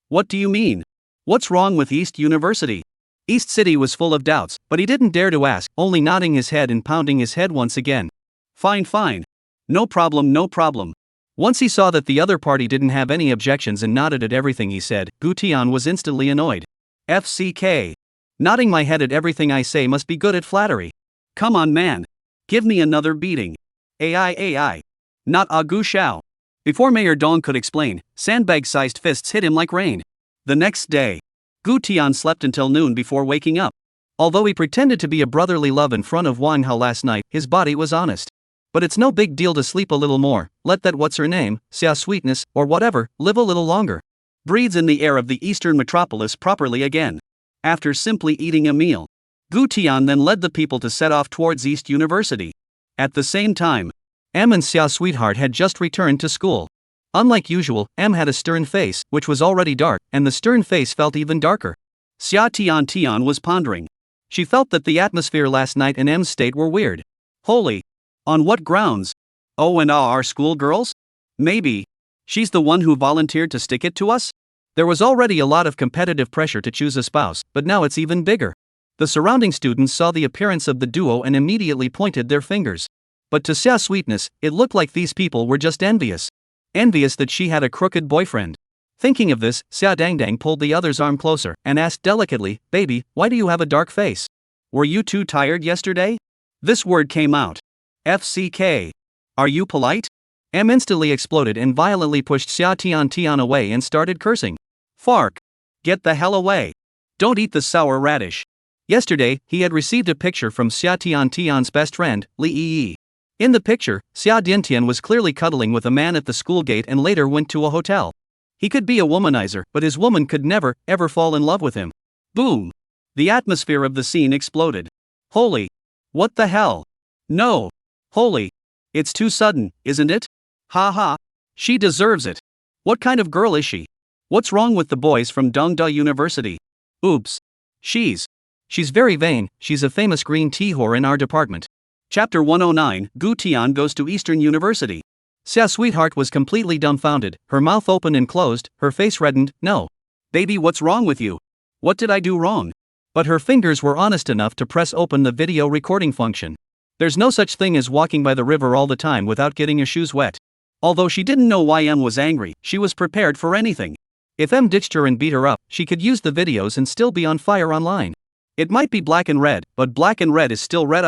What do you mean? What's wrong with East University? East City was full of doubts, but he didn't dare to ask, only nodding his head and pounding his head once again. Fine. No problem. Once he saw that the other party didn't have any objections and nodded at everything he said, Gu Tian was instantly annoyed. FCK. Nodding my head at everything I say must be good at flattery. Come on man. Give me another beating. AI. Not Gu Xiao. Before Mayor Dong could explain, sandbag-sized fists hit him like rain. The next day, Gu Tian slept until noon before waking up. Although he pretended to be a brotherly love in front of Wang Hao last night, his body was honest. But it's no big deal to sleep a little more, let that what's-her-name, Xia Sweetness, or whatever, live a little longer. Breathes in the air of the eastern metropolis properly again. after simply eating a meal. Gu Tian then led the people to set off towards East University. At the same time, M and Xiao's sweetheart had just returned to school. Unlike usual, M had a stern face, which was already dark, and the stern face felt even darker. Xia Tian was pondering. She felt that the atmosphere last night and M's state were weird. Holy. On what grounds? Oh, and our schoolgirls? Maybe. She's the one who volunteered to stick it to us? There was already a lot of competitive pressure to choose a spouse, but now it's even bigger. The surrounding students saw the appearance of the duo and immediately pointed their fingers. But to Xia's sweetness, it looked like these people were just envious. Envious that she had a crooked boyfriend. Thinking of this, Xia Dangdang pulled the other's arm closer and asked delicately, "Baby, why do you have a dark face? Were you too tired yesterday?" This word came out. FCK. Are you polite? M instantly exploded and violently pushed Xia Tian away and started cursing. Fark. Get the hell away. Don't eat the sour radish. Yesterday, he had received a picture from Xia Tian's best friend, Li Yi. In the picture, Xia Dintian was clearly cuddling with a man at the school gate and later went to a hotel. He could be a womanizer, but his woman could never, ever fall in love with him. Boom! The atmosphere of the scene exploded. Holy! What the hell? No! Holy! It's too sudden, isn't it? Ha ha! She deserves it. What kind of girl is she? What's wrong with the boys from Dongda University? Oops. She's very vain, she's a famous green tea whore in our department. Chapter 109, Gu Tian goes to Eastern University. Xia's sweetheart was completely dumbfounded, her mouth open and closed, her face reddened. No. Baby, what's wrong with you? What did I do wrong? But her fingers were honest enough to press open the video recording function. There's no such thing as walking by the river all the time without getting your shoes wet. Although she didn't know why M was angry, she was prepared for anything. If M ditched her and beat her up, she could use the videos and still be on fire online. It might be black and red, but black and red is still red.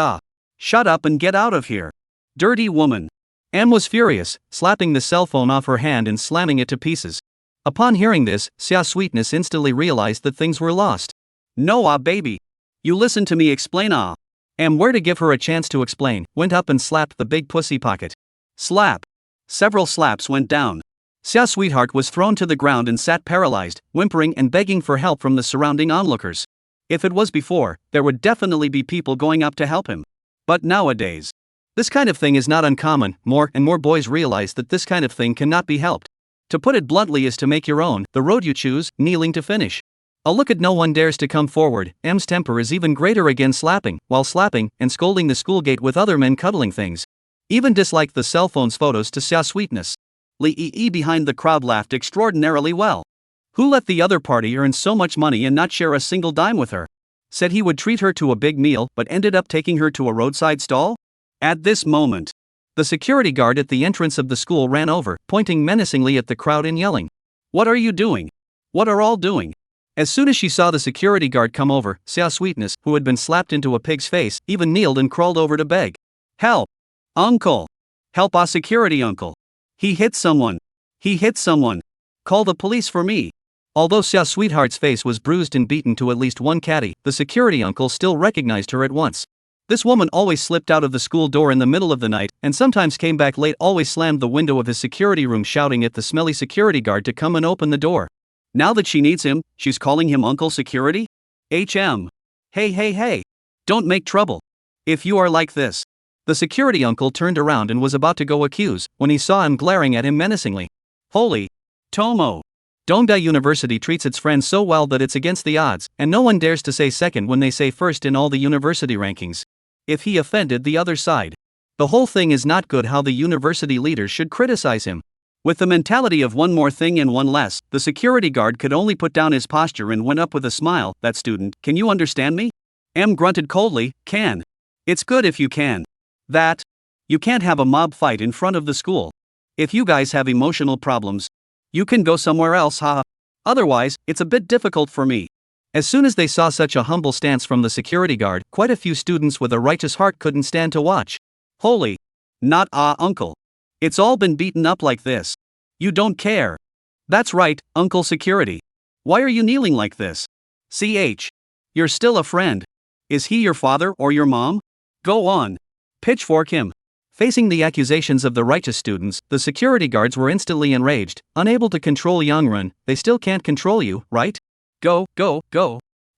Shut up and get out of here. Dirty woman. M was furious, slapping the cell phone off her hand and slamming it to pieces. Upon hearing this, Xia's sweetness instantly realized that things were lost. No, baby. You listen to me explain. M, where to give her a chance to explain, went up and slapped the big pussy pocket. Slap. Several slaps went down. Xia's sweetheart was thrown to the ground and sat paralyzed, whimpering and begging for help from the surrounding onlookers. If it was before, there would definitely be people going up to help him. But nowadays, this kind of thing is not uncommon. More and more boys realize that this kind of thing cannot be helped. To put it bluntly is to make your own, the road you choose, kneeling to finish. A look at no one dares to come forward. M's temper is even greater again, slapping, while slapping, and scolding the school gate with other men cuddling things. Even disliked the cell phone's photos to Xia's sweetness. Li Yi behind the crowd laughed extraordinarily well. Who let the other party earn so much money and not share a single dime with her? Said he would treat her to a big meal but ended up taking her to a roadside stall? At this moment, the security guard at the entrance of the school ran over, pointing menacingly at the crowd and yelling, "What are you doing? What are all doing?" As soon as she saw the security guard come over, Xia's sweetness, who had been slapped into a pig's face, even kneeled and crawled over to beg. "Help! Uncle! Help our security uncle! He hit someone! He hit someone! Call the police for me!" Although Xia's sweetheart's face was bruised and beaten to at least one caddy, the security uncle still recognized her at once. This woman always slipped out of the school door in the middle of the night, and sometimes came back late, always slammed the window of his security room shouting at the smelly security guard to come and open the door. Now that she needs him, she's calling him Uncle Security? HM. Hey. Don't make trouble. If you are like this. The security uncle turned around and was about to go accuse, when he saw him glaring at him menacingly. Holy Tomo. Dongda University treats its friends so well that it's against the odds, and no one dares to say second when they say first in all the university rankings. If he offended the other side. The whole thing is not good. How the university leaders should criticize him. With the mentality of one more thing and one less, the security guard could only put down his posture and went up with a smile. That student, can you understand me? M grunted coldly, can. It's good if you can. That. You can't have a mob fight in front of the school. If you guys have emotional problems, you can go somewhere else, haha. Otherwise, it's a bit difficult for me. As soon as they saw such a humble stance from the security guard, quite a few students with a righteous heart couldn't stand to watch. Holy. Not uncle. It's all been beaten up like this. You don't care. That's right, Uncle Security. Why are you kneeling like this? You're still a friend. Is he your father or your mom? Go on. Pitchfork him. Facing the accusations of the righteous students, the security guards were instantly enraged, unable to control Youngrun. They still can't control you, right? Go.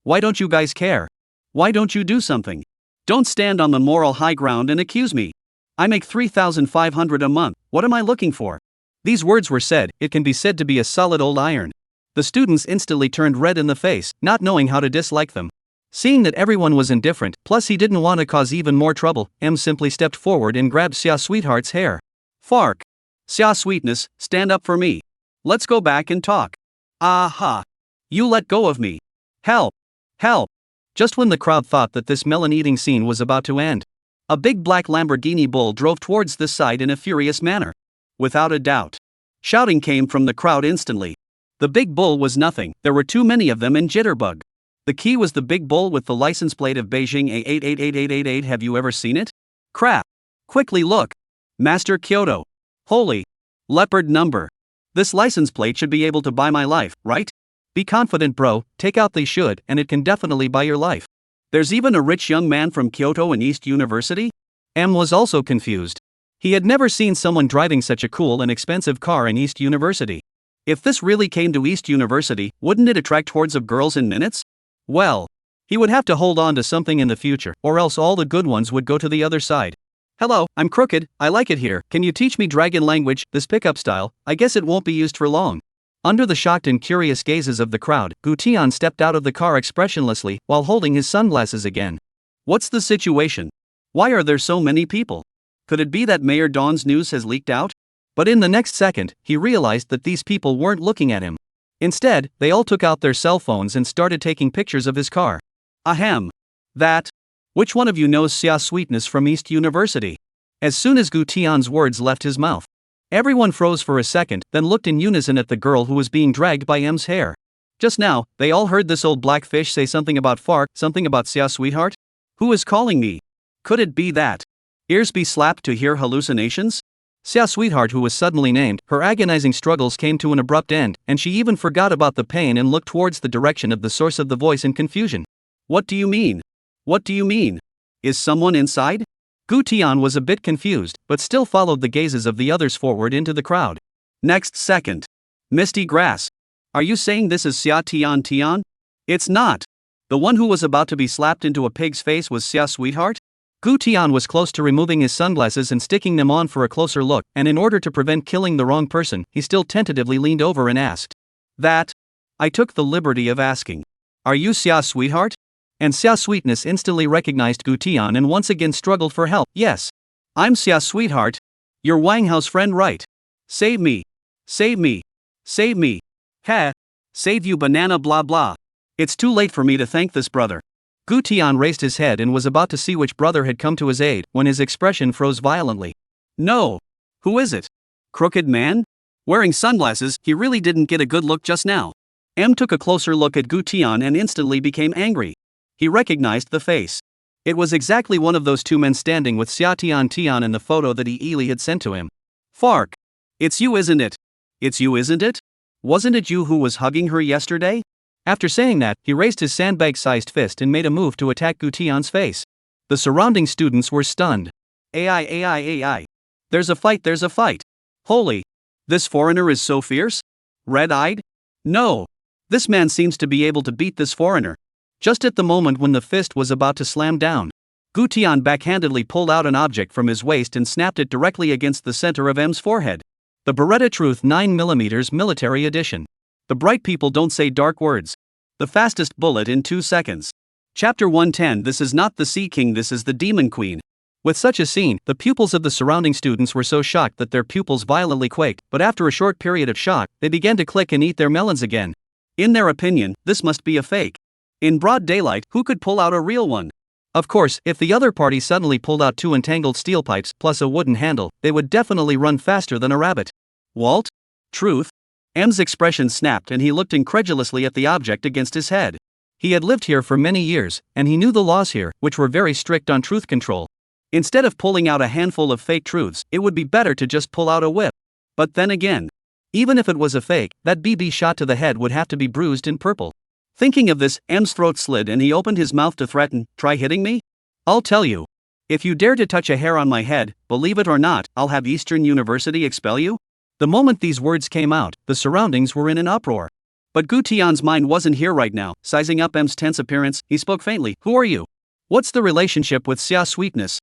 Why don't you guys care? Why don't you do something? Don't stand on the moral high ground and accuse me. I make 3,500 a month, what am I looking for? These words were said, it can be said to be a solid old iron. The students instantly turned red in the face, not knowing how to dislike them. Seeing that everyone was indifferent, plus he didn't want to cause even more trouble, M simply stepped forward and grabbed Xia Sweetheart's hair. Fark. Xia Sweetness, stand up for me. Let's go back and talk. Aha. You let go of me. Help. Help. Just when the crowd thought that this melon-eating scene was about to end, a big black Lamborghini Bull drove towards the side in a furious manner. Without a doubt. Shouting came from the crowd instantly. The big bull was nothing, there were too many of them in Jitterbug. The key was the big bull with the license plate of Beijing A888888. Have you ever seen it? Crap. Quickly look. Master Kyoto. Holy. Leopard number. This license plate should be able to buy my life, right? Be confident, bro, take out they should, and it can definitely buy your life. There's even a rich young man from Kyoto and East University? M was also confused. He had never seen someone driving such a cool and expensive car in East University. If this really came to East University, wouldn't it attract hordes of girls in minutes? Well, he would have to hold on to something in the future, or else all the good ones would go to the other side. Hello, I'm Crooked, I like it here, can you teach me dragon language, this pickup style? I guess it won't be used for long. Under the shocked and curious gazes of the crowd, Gutian stepped out of the car expressionlessly, while holding his sunglasses again. What's the situation? Why are there so many people? Could it be that Mayor Dawn's news has leaked out? But in the next second, he realized that these people weren't looking at him. Instead, they all took out their cell phones and started taking pictures of his car. Ahem. That. Which one of you knows Xia Sweetness from East University? As soon as Gutian's words left his mouth, everyone froze for a second, then looked in unison at the girl who was being dragged by M's hair. Just now, they all heard this old black fish say something about Fark, something about Xia Sweetheart? Who is calling me? Could it be that? Ears be slapped to hear hallucinations? Xia Sweetheart, who was suddenly named, her agonizing struggles came to an abrupt end, and she even forgot about the pain and looked towards the direction of the source of the voice in confusion. What do you mean? What do you mean? Is someone inside? Gutian was a bit confused, but still followed the gazes of the others forward into the crowd. Next second. Misty Grass. Are you saying this is Xia Tian Tian? It's not. The one who was about to be slapped into a pig's face was Xia Sweetheart? Gutian was close to removing his sunglasses and sticking them on for a closer look, and in order to prevent killing the wrong person, he still tentatively leaned over and asked. That? I took the liberty of asking. Are you Xia Sweetheart? And Xia Sweetness instantly recognized Gutian and once again struggled for help. Yes. I'm Xia Sweetheart. Your Wanghao's friend, right? Save me. Save me. Save me. Ha. Save you, banana blah blah. It's too late for me to thank this brother. Gutian raised his head and was about to see which brother had come to his aid, when his expression froze violently. No. Who is it? Crooked man? Wearing sunglasses, he really didn't get a good look just now. M took a closer look at Gutian and instantly became angry. He recognized the face. It was exactly one of those two men standing with Xia Tian Tian in the photo that Ely had sent to him. Fark. It's you, isn't it? It's you, isn't it? Wasn't it you who was hugging her yesterday? After saying that, he raised his sandbag-sized fist and made a move to attack Gutian's face. The surrounding students were stunned. AI. There's a fight, there's a fight. Holy. This foreigner is so fierce? Red-eyed? No. This man seems to be able to beat this foreigner. Just at the moment when the fist was about to slam down, Gutian backhandedly pulled out an object from his waist and snapped it directly against the center of M's forehead. The Beretta Truth 9mm Military Edition. The bright people don't say dark words. The fastest bullet in 2 seconds. Chapter 110. This is not the Sea King, this is the Demon Queen. With such a scene, the pupils of the surrounding students were so shocked that their pupils violently quaked, but after a short period of shock, they began to click and eat their melons again. In their opinion, this must be a fake. In broad daylight, who could pull out a real one? Of course, if the other party suddenly pulled out 2 entangled steel pipes plus a wooden handle, they would definitely run faster than a rabbit. Walt? Truth? M's expression snapped and he looked incredulously at the object against his head. He had lived here for many years, and he knew the laws here, which were very strict on truth control. Instead of pulling out a handful of fake truths, it would be better to just pull out a whip. But then again, even if it was a fake, that BB shot to the head would have to be bruised in purple. Thinking of this, M's throat slid and he opened his mouth to threaten, "Try hitting me? I'll tell you. If you dare to touch a hair on my head, believe it or not, I'll have Eastern University expel you." The moment these words came out, the surroundings were in an uproar. But Gu Tian's mind wasn't here right now. Sizing up M's tense appearance, he spoke faintly. Who are you? What's the relationship with Xia Sweetness?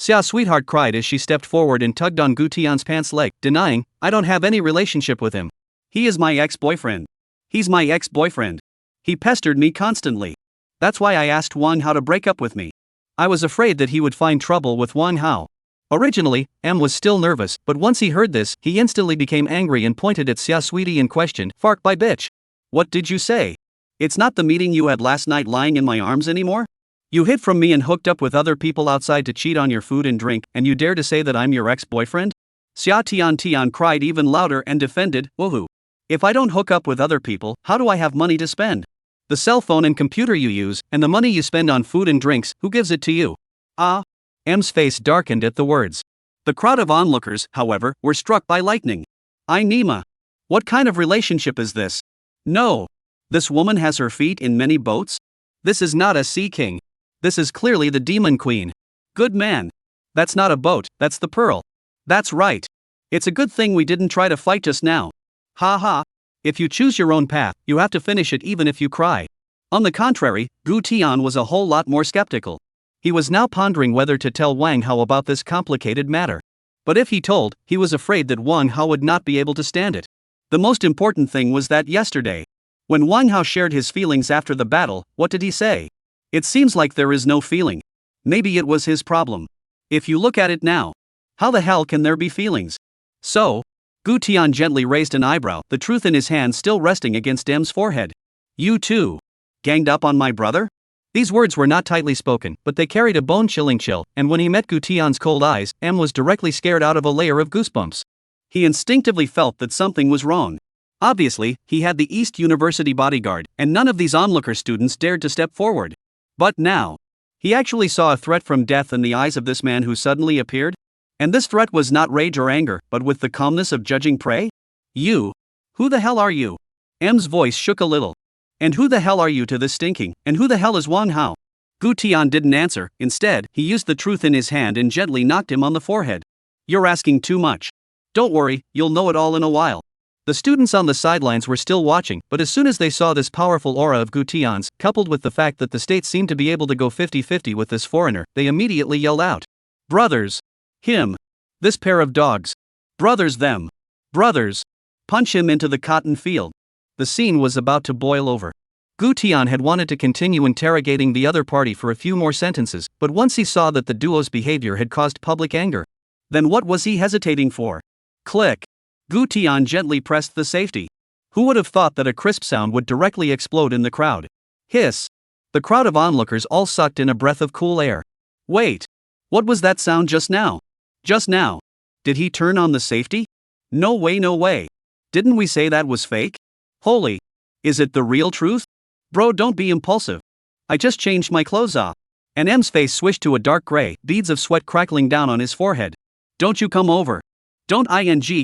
Xia Sweetheart cried as she stepped forward and tugged on Gu Tian's pants leg, denying, I don't have any relationship with him. He is my ex-boyfriend. He's my ex-boyfriend. He pestered me constantly. That's why I asked Wang Hao to break up with me. I was afraid that he would find trouble with Wang Hao. Originally, M was still nervous, but once he heard this, he instantly became angry and pointed at Xia Sweetie and questioned, Fark by bitch. What did you say? It's not the meeting you had last night lying in my arms anymore? You hid from me and hooked up with other people outside to cheat on your food and drink, and you dare to say that I'm your ex-boyfriend? Xia Tian cried even louder and defended, woohoo. If I don't hook up with other people, how do I have money to spend? The cell phone and computer you use, and the money you spend on food and drinks, who gives it to you? Ah. M's face darkened at the words. The crowd of onlookers, however, were struck by lightning. Nima. What kind of relationship is this? No. This woman has her feet in many boats? This is not a sea king. This is clearly the demon queen. Good man. That's not a boat, that's the pearl. That's right. It's a good thing we didn't try to fight just now. Ha ha. If you choose your own path, you have to finish it even if you cry. On the contrary, Gu Tian was a whole lot more skeptical. He was now pondering whether to tell Wang Hao about this complicated matter. But if he told, he was afraid that Wang Hao would not be able to stand it. The most important thing was that yesterday, when Wang Hao shared his feelings after the battle, what did he say? It seems like there is no feeling. Maybe it was his problem. If you look at it now, how the hell can there be feelings? So, Gu Tian gently raised an eyebrow, the truth in his hand still resting against M's forehead. You too? Ganged up on my brother? These words were not tightly spoken, but they carried a bone-chilling chill, and when he met Gu Tian's cold eyes, M was directly scared out of a layer of goosebumps. He instinctively felt that something was wrong. Obviously, he had the East University bodyguard, and none of these onlooker students dared to step forward. But now, he actually saw a threat from death in the eyes of this man who suddenly appeared. And this threat was not rage or anger, but with the calmness of judging prey? You? Who the hell are you? M's voice shook a little. And who the hell are you to this stinking, and who the hell is Wang Hao? Gu Tian didn't answer, instead, he used the truth in his hand and gently knocked him on the forehead. You're asking too much. Don't worry, you'll know it all in a while. The students on the sidelines were still watching, but as soon as they saw this powerful aura of Gu Tian's, coupled with the fact that the state seemed to be able to go 50-50 with this foreigner, they immediately yelled out. Brothers! Him! This pair of dogs! Brothers them! Brothers! Punch him into the cotton field! The scene was about to boil over. Gu Tian had wanted to continue interrogating the other party for a few more sentences, but once he saw that the duo's behavior had caused public anger, then what was he hesitating for? Click! Gu Tian gently pressed the safety. Who would have thought that a crisp sound would directly explode in the crowd? Hiss! The crowd of onlookers all sucked in a breath of cool air. Wait! What was that sound just now? Just now. Did he turn on the safety? No way, no way. Didn't we say that was fake? Holy. Is it the real truth? Bro, don't be impulsive. I just changed my clothes off. And M's face swished to a dark gray, beads of sweat crackling down on his forehead. Don't you come over. Don't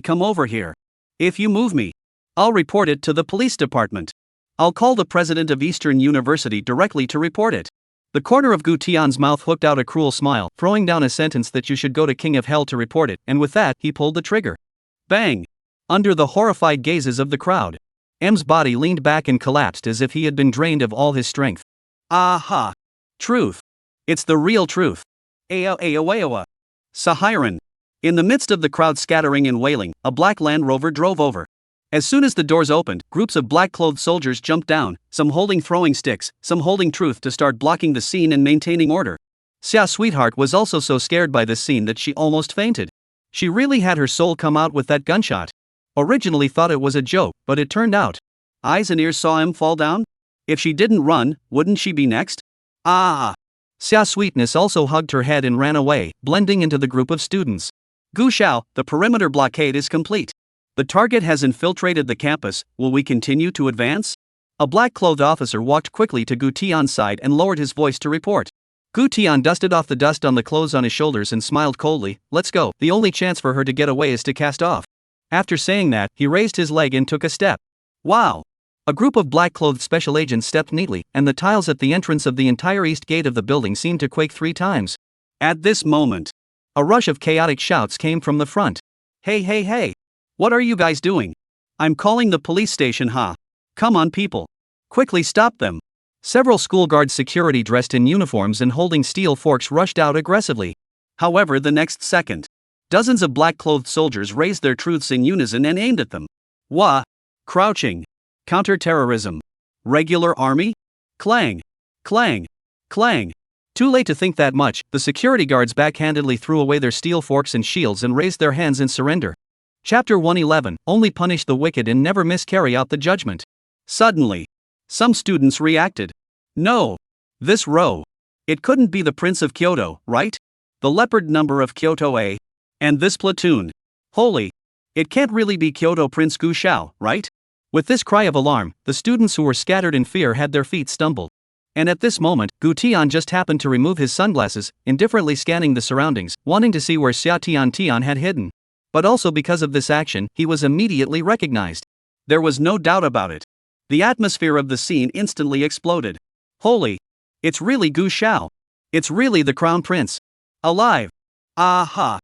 come over here. If you move me, I'll report it to the police department. I'll call the president of Eastern University directly to report it. The corner of Gu Tian's mouth hooked out a cruel smile, throwing down a sentence that you should go to King of Hell to report it, and with that, he pulled the trigger. Bang! Under the horrified gazes of the crowd, M's body leaned back and collapsed as if he had been drained of all his strength. Aha! Truth. It's the real truth. Aowa. Sahiran. In the midst of the crowd scattering and wailing, a black Land Rover drove over. As soon as the doors opened, groups of black-clothed soldiers jumped down, some holding throwing sticks, some holding truth to start blocking the scene and maintaining order. Xia Sweetheart was also so scared by this scene that she almost fainted. She really had her soul come out with that gunshot. Originally thought it was a joke, but it turned out. Eyes and ears saw him fall down? If she didn't run, wouldn't she be next? Ah! Xia Sweetness also hugged her head and ran away, blending into the group of students. Gu Qiao, the perimeter blockade is complete. The target has infiltrated the campus, will we continue to advance? A black-clothed officer walked quickly to Gu Tian's side and lowered his voice to report. Gu Tian dusted off the dust on the clothes on his shoulders and smiled coldly. Let's go, the only chance for her to get away is to cast off. After saying that, he raised his leg and took a step. Wow! A group of black-clothed special agents stepped neatly, and the tiles at the entrance of the entire east gate of the building seemed to quake 3 times. At this moment, a rush of chaotic shouts came from the front. Hey! What are you guys doing? I'm calling the police station, huh? Come on, people. Quickly stop them. Several school guards security dressed in uniforms and holding steel forks rushed out aggressively. However, the next second, dozens of black-clothed soldiers raised their truths in unison and aimed at them. Wah! Crouching. Counter-terrorism. Regular army? Clang. Clang. Clang. Too late to think that much, the security guards backhandedly threw away their steel forks and shields and raised their hands in surrender. Chapter 111, Only punish the wicked and never miscarry out the judgment. Suddenly, some students reacted. No. This row. It couldn't be the Prince of Kyoto, right? The leopard number of Kyoto A. And this platoon. Holy. It can't really be Kyoto Prince Gu Qiao, right? With this cry of alarm, the students who were scattered in fear had their feet stumbled. And at this moment, Gu Tian just happened to remove his sunglasses, indifferently scanning the surroundings, wanting to see where Xia Tian had hidden. But also because of this action, he was immediately recognized. There was no doubt about it. The atmosphere of the scene instantly exploded. Holy! It's really Gu Qiao. It's really the Crown Prince. Alive! Aha!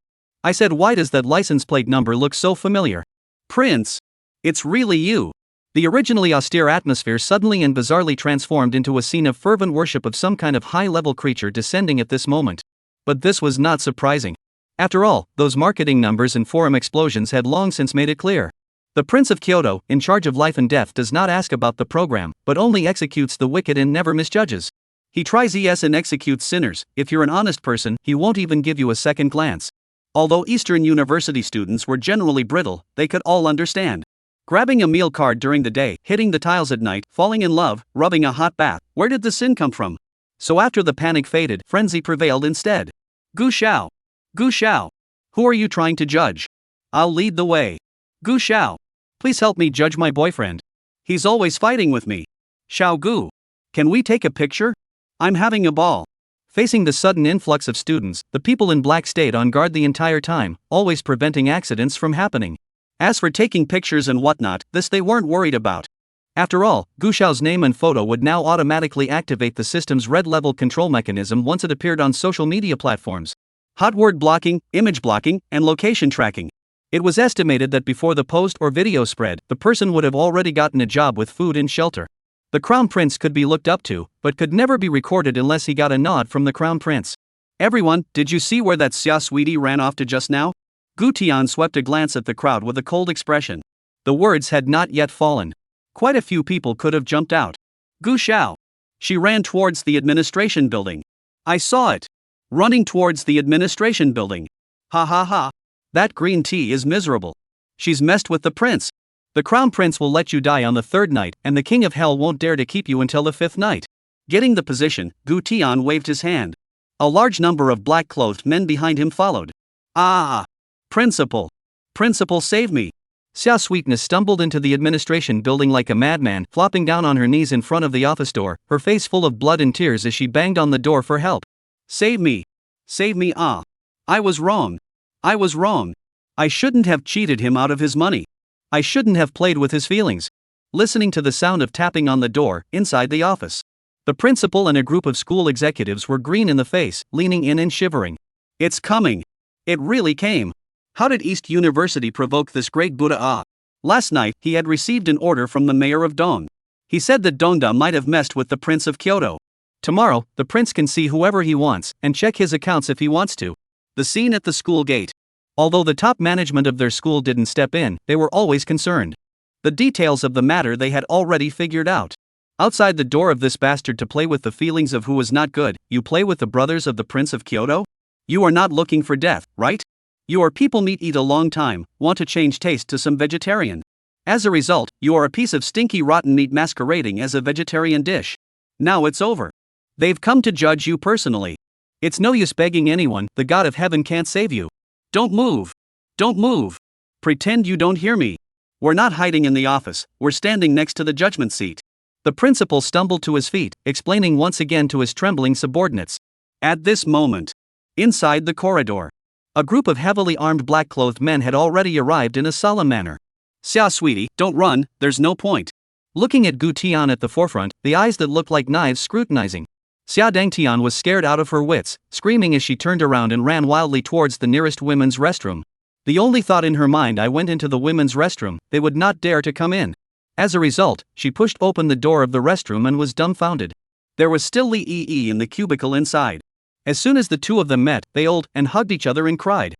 I said, why does that license plate number look so familiar? Prince! It's really you! The originally austere atmosphere suddenly and bizarrely transformed into a scene of fervent worship of some kind of high-level creature descending at this moment. But this was not surprising. After all, those marketing numbers and forum explosions had long since made it clear. The Prince of Kyoto, in charge of life and death, does not ask about the program, but only executes the wicked and never misjudges. He tries and executes sinners. If you're an honest person, he won't even give you a second glance. Although Eastern University students were generally brittle, they could all understand. Grabbing a meal card during the day, hitting the tiles at night, falling in love, rubbing a hot bath, where did the sin come from? So after the panic faded, frenzy prevailed instead. Gu Qiao! Gu Qiao! Who are you trying to judge? I'll lead the way. Gu Qiao! Please help me judge my boyfriend. He's always fighting with me. Xiao Gu! Can we take a picture? I'm having a ball. Facing the sudden influx of students, the people in black stayed on guard the entire time, always preventing accidents from happening. As for taking pictures and whatnot, this they weren't worried about. After all, Gu Qiao's name and photo would now automatically activate the system's red-level control mechanism once it appeared on social media platforms. Hot word blocking, image blocking, and location tracking. It was estimated that before the post or video spread, the person would have already gotten a job with food and shelter. The Crown Prince could be looked up to, but could never be recorded unless he got a nod from the Crown Prince. Everyone, did you see where that Xia sweetie ran off to just now? Gu Tian swept a glance at the crowd with a cold expression. The words had not yet fallen. Quite a few people could have jumped out. Gu Qiao. She ran towards the administration building. I saw it. Running towards the administration building. Ha ha ha. That green tea is miserable. She's messed with the prince. The Crown Prince will let you die on the third night, and the King of Hell won't dare to keep you until the fifth night. Getting the position, Gu Tian waved his hand. A large number of black-clothed men behind him followed. Ah! Principal! Principal, save me! Xia Sweetness stumbled into the administration building like a madman, flopping down on her knees in front of the office door, her face full of blood and tears as she banged on the door for help. Save me! Save me! Ah! I was wrong! I was wrong! I shouldn't have cheated him out of his money. I shouldn't have played with his feelings. Listening to the sound of tapping on the door, inside the office. The principal and a group of school executives were green in the face, leaning in and shivering. It's coming! It really came! How did East University provoke this great Buddha? Last night, he had received an order from the mayor of Dong. He said that Dongda might have messed with the Prince of Kyoto. Tomorrow, the prince can see whoever he wants, and check his accounts if he wants to. The scene at the school gate. Although the top management of their school didn't step in, they were always concerned. The details of the matter they had already figured out. Outside the door of this bastard to play with the feelings of who was not good, you play with the brothers of the Prince of Kyoto? You are not looking for death, right? Your people meat eat a long time, want to change taste to some vegetarian. As a result, you are a piece of stinky rotten meat masquerading as a vegetarian dish. Now it's over. They've come to judge you personally. It's no use begging anyone, the God of heaven can't save you. Don't move. Don't move. Pretend you don't hear me. We're not hiding in the office, we're standing next to the judgment seat. The principal stumbled to his feet, explaining once again to his trembling subordinates. At this moment, inside the corridor, a group of heavily armed black-clothed men had already arrived in a solemn manner. Xia sweetie, don't run, there's no point. Looking at Gu Tian at the forefront, the eyes that looked like knives scrutinizing. Xia Dangtian was scared out of her wits, screaming as she turned around and ran wildly towards the nearest women's restroom. The only thought in her mind, I went into the women's restroom, they would not dare to come in. As a result, she pushed open the door of the restroom and was dumbfounded. There was still Lee in the cubicle inside. As soon as the two of them met, they and hugged each other and cried.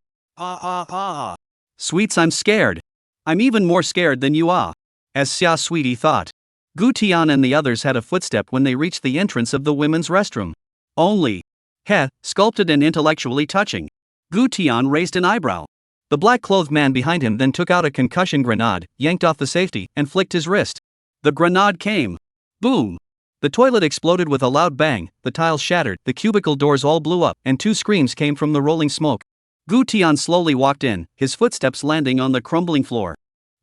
Sweets, I'm scared. I'm even more scared than you are. As Xia Sweetie thought. Gu Tian and the others had a footstep when they reached the entrance of the women's restroom. Only. Sculpted and intellectually touching. Gu Tian raised an eyebrow. The black-clothed man behind him then took out a concussion grenade, yanked off the safety, and flicked his wrist. The grenade came. Boom! The toilet exploded with a loud bang, the tiles shattered, the cubicle doors all blew up, and two screams came from the rolling smoke. Gu Tian slowly walked in, his footsteps landing on the crumbling floor.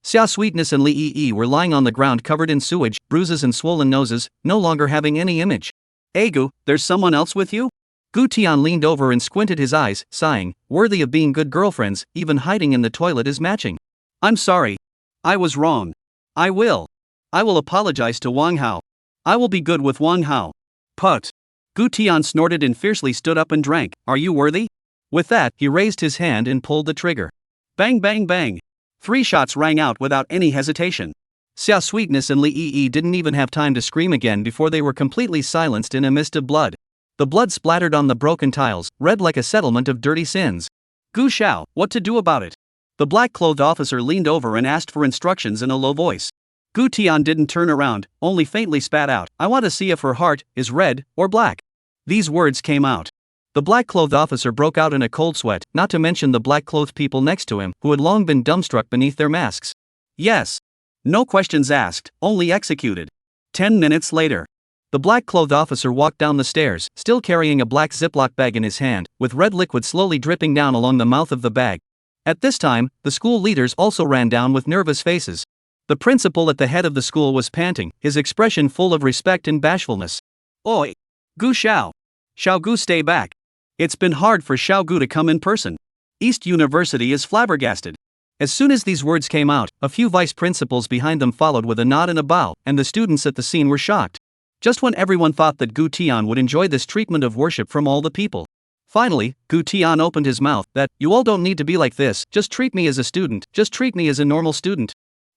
Xia Sweetness and Lee were lying on the ground covered in sewage, bruises and swollen noses, no longer having any image. Gu, there's someone else with you? Gu Tian leaned over and squinted his eyes, sighing, worthy of being good girlfriends, even hiding in the toilet is matching. I'm sorry. I was wrong. I will apologize to Wang Hao. I will be good with Wang Hao. Put. Gu Tian snorted and fiercely stood up and drank. Are you worthy? With that, he raised his hand and pulled the trigger. Bang bang bang. 3 shots rang out without any hesitation. Xia Sweetness and Lee didn't even have time to scream again before they were completely silenced in a mist of blood. The blood splattered on the broken tiles, red like a settlement of dirty sins. Gu Xiao, what to do about it? The black-clothed officer leaned over and asked for instructions in a low voice. Gu Tian didn't turn around, only faintly spat out, I want to see if her heart is red or black. These words came out. The black-clothed officer broke out in a cold sweat, not to mention the black-clothed people next to him, who had long been dumbstruck beneath their masks. Yes. No questions asked, only executed. 10 minutes later. The black-clothed officer walked down the stairs, still carrying a black Ziploc bag in his hand, with red liquid slowly dripping down along the mouth of the bag. At this time, the school leaders also ran down with nervous faces. The principal at the head of the school was panting, his expression full of respect and bashfulness. Oi! Gu Xiao! Xiao Gu, stay back! It's been hard for Xiao Gu to come in person. East University is flabbergasted. As soon as these words came out, a few vice principals behind them followed with a nod and a bow, and the students at the scene were shocked. Just when everyone thought that Gu Tian would enjoy this treatment of worship from all the people. Finally, Gu Tian opened his mouth, that, you all don't need to be like this, just treat me as a student, just treat me as a normal student.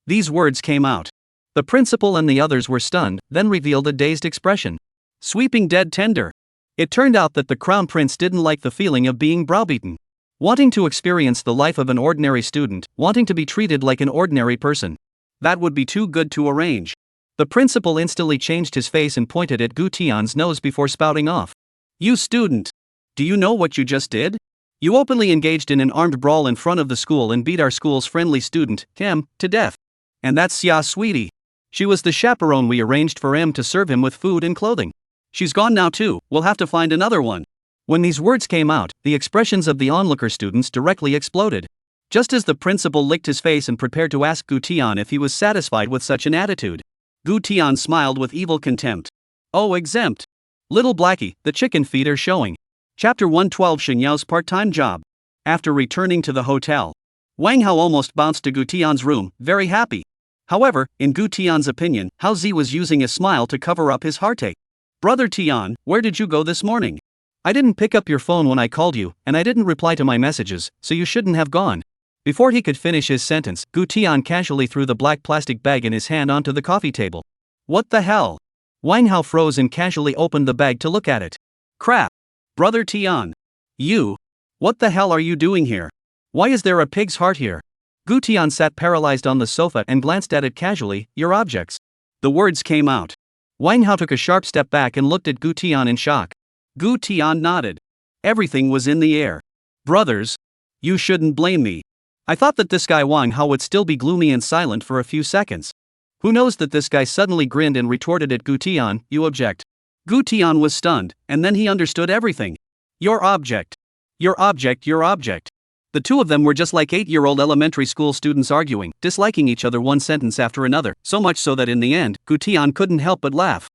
These words came out. The principal and the others were stunned, then revealed a dazed expression. Sweeping dead tender. It turned out that the crown prince didn't like the feeling of being browbeaten. Wanting to experience the life of an ordinary student, wanting to be treated like an ordinary person. That would be too good to arrange. The principal instantly changed his face and pointed at Gu Tian's nose before spouting off. You student! Do you know what you just did? You openly engaged in an armed brawl in front of the school and beat our school's friendly student, Kim, to death. And that's Xia Sweetie. She was the chaperone we arranged for him to serve him with food and clothing. She's gone now too, we'll have to find another one. When these words came out, the expressions of the onlooker students directly exploded. Just as the principal licked his face and prepared to ask Gu Tian if he was satisfied with such an attitude. Gu Tian smiled with evil contempt. Oh, exempt. Little Blackie, the chicken feeder showing. Chapter 112, Shen Yao's part-time job. After returning to the hotel, Wang Hao almost bounced to Gu Tian's room, very happy. However, in Gu Tian's opinion, Hao Zi was using a smile to cover up his heartache. Brother Tian, where did you go this morning? I didn't pick up your phone when I called you, and I didn't reply to my messages, so you shouldn't have gone. Before he could finish his sentence, Gu Tian casually threw the black plastic bag in his hand onto the coffee table. What the hell? Wang Hao froze and casually opened the bag to look at it. Crap! Brother Tian! You! What the hell are you doing here? Why is there a pig's heart here? Gu Tian sat paralyzed on the sofa and glanced at it casually. Your objects. The words came out. Wang Hao took a sharp step back and looked at Gu Tian in shock. Gu Tian nodded. Everything was in the air. Brothers! You shouldn't blame me. I thought that this guy Wang Hao would still be gloomy and silent for a few seconds. Who knows that this guy suddenly grinned and retorted at Gu Tian, you object. Gu Tian was stunned, and then he understood everything. Your object. Your object, your object. The two of them were just like 8-year-old elementary school students arguing, disliking each other one sentence after another, so much so that in the end, Gu Tian couldn't help but laugh.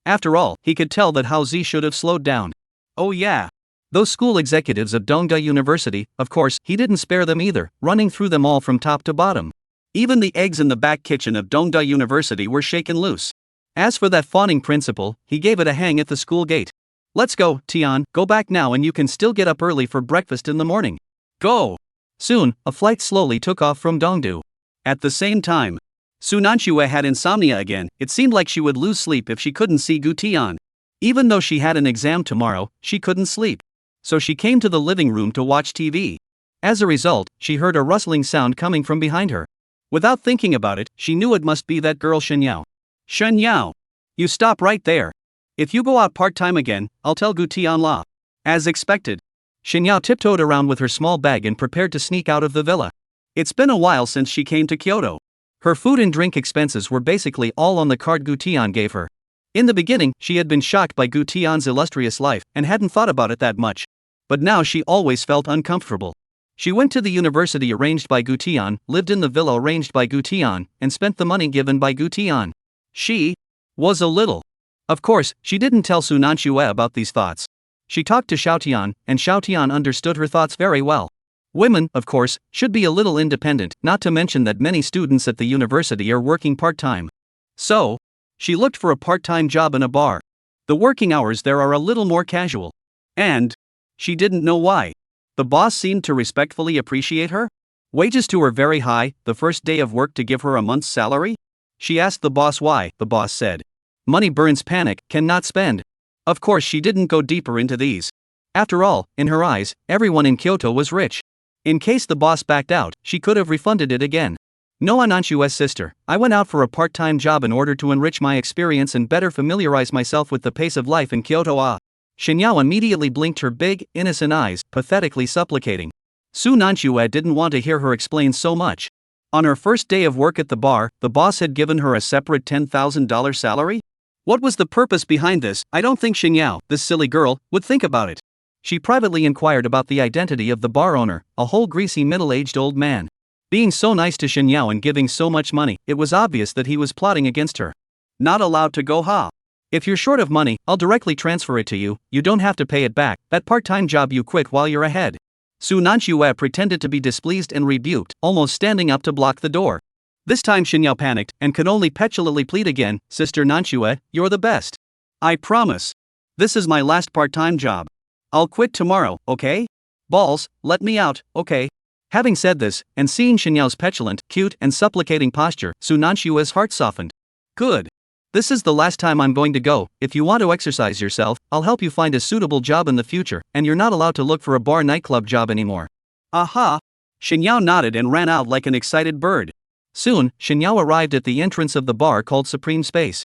After all, he could tell that Hao Zi should have slowed down. Oh yeah. Those school executives of Dongda University, of course, he didn't spare them either, running through them all from top to bottom. Even the eggs in the back kitchen of Dongda University were shaken loose. As for that fawning principal, he gave it a hang at the school gate. Let's go, Tian, go back now and you can still get up early for breakfast in the morning. Go! Soon, a flight slowly took off from Dongdu. At the same time, Su Nanxue had insomnia again. It seemed like she would lose sleep if she couldn't see Gu Tian. Even though she had an exam tomorrow, she couldn't sleep. So she came to the living room to watch TV. As a result, she heard a rustling sound coming from behind her. Without thinking about it, she knew it must be that girl Shenyao. Shenyao! You stop right there. If you go out part-time again, I'll tell Gu Tianla. As expected, Shenyao tiptoed around with her small bag and prepared to sneak out of the villa. It's been a while since she came to Kyoto. Her food and drink expenses were basically all on the card Gu Tian gave her. In the beginning, she had been shocked by Gu Tian's illustrious life and hadn't thought about it that much. But now she always felt uncomfortable. She went to the university arranged by Gu Tian, lived in the villa arranged by Gu Tian, and spent the money given by Gu Tian. She was a little. Of course, she didn't tell Su Nanxue about these thoughts. She talked to Xiaotian, and Xiaotian understood her thoughts very well. Women, of course, should be a little independent, not to mention that many students at the university are working part-time. So, she looked for a part-time job in a bar. The working hours there are a little more casual. And she didn't know why. The boss seemed to respectfully appreciate her. Wages too were very high, the first day of work to give her a month's salary? She asked the boss why. The boss said, "Money burns, panic, cannot spend." Of course she didn't go deeper into these. After all, in her eyes, everyone in Kyoto was rich. In case the boss backed out, she could have refunded it again. No, Ananchu's sister, I went out for a part-time job in order to enrich my experience and better familiarize myself with the pace of life in Kyoto. Shenyao immediately blinked her big, innocent eyes, pathetically supplicating. Su Nanxue didn't want to hear her explain so much. On her first day of work at the bar, the boss had given her a separate $10,000 salary? What was the purpose behind this? I don't think Shenyao, this silly girl, would think about it. She privately inquired about the identity of the bar owner, a whole greasy middle-aged old man. Being so nice to Shenyao and giving so much money, it was obvious that he was plotting against her. Not allowed to go ha. If you're short of money, I'll directly transfer it to you, you don't have to pay it back, that part-time job you quit while you're ahead. Su Nanxue pretended to be displeased and rebuked, almost standing up to block the door. This time Shenyao panicked and could only petulantly plead again, "Sister Nanxue, you're the best. I promise. This is my last part-time job. I'll quit tomorrow, okay? Balls, let me out, okay?" Having said this, and seeing Shenyao's petulant, cute, and supplicating posture, Su Nanxue's heart softened. Good. This is the last time I'm going to go. If you want to exercise yourself, I'll help you find a suitable job in the future, and you're not allowed to look for a bar nightclub job anymore. Aha! Shenyao nodded and ran out like an excited bird. Soon, Shenyao arrived at the entrance of the bar called Supreme Space.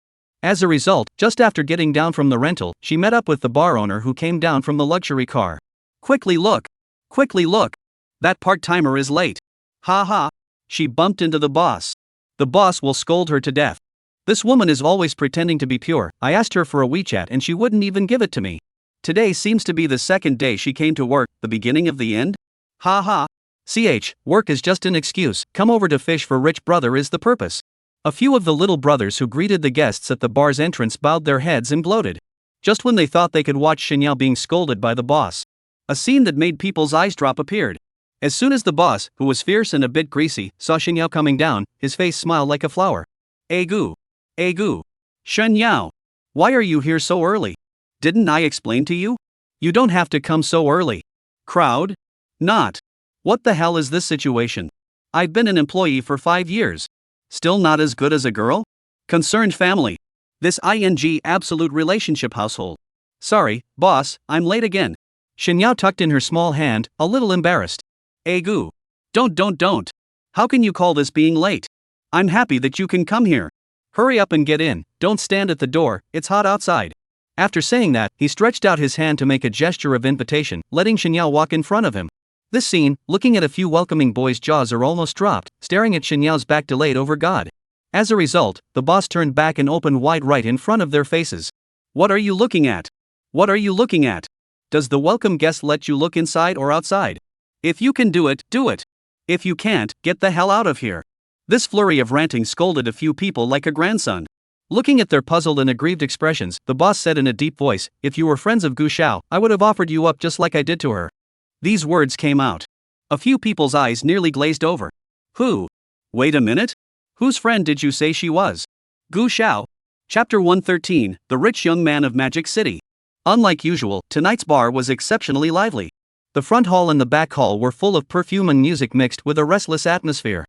As a result, just after getting down from the rental, she met up with the bar owner who came down from the luxury car. Quickly look! Quickly look! That part-timer is late. Ha ha! She bumped into the boss. The boss will scold her to death. This woman is always pretending to be pure. I asked her for a WeChat and she wouldn't even give it to me. Today seems to be the second day she came to work, the beginning of the end? Ha ha! Work is just an excuse, come over to fish for rich brother is the purpose. A few of the little brothers who greeted the guests at the bar's entrance bowed their heads and gloated. Just when they thought they could watch Shenyao being scolded by the boss, a scene that made people's eyes drop appeared. As soon as the boss, who was fierce and a bit greasy, saw Shenyao coming down, his face smiled like a flower. Egu! Egu! Shenyao! Why are you here so early? Didn't I explain to you? You don't have to come so early. Crowd? Not. What the hell is this situation? I've been an employee for 5 years. Still not as good as a girl? Concerned family. This ing absolute relationship household. Sorry, boss, I'm late again. Shenyao tucked in her small hand, a little embarrassed. Egu. Don't. How can you call this being late? I'm happy that you can come here. Hurry up and get in, don't stand at the door, it's hot outside. After saying that, he stretched out his hand to make a gesture of invitation, letting Shenyao walk in front of him. This scene, looking at a few welcoming boys' jaws are almost dropped, staring at Shenyao's back delayed over God. As a result, the boss turned back and opened wide right in front of their faces. What are you looking at? What are you looking at? Does the welcome guest let you look inside or outside? If you can do it, do it. If you can't, get the hell out of here. This flurry of ranting scolded a few people like a grandson. Looking at their puzzled and aggrieved expressions, the boss said in a deep voice, "If you were friends of Gu Qiao, I would have offered you up just like I did to her." These words came out. A few people's eyes nearly glazed over. Who? Wait a minute? Whose friend did you say she was? Gu Qiao. Chapter 113, The Rich Young Man of Magic City. Unlike usual, tonight's bar was exceptionally lively. The front hall and the back hall were full of perfume and music mixed with a restless atmosphere.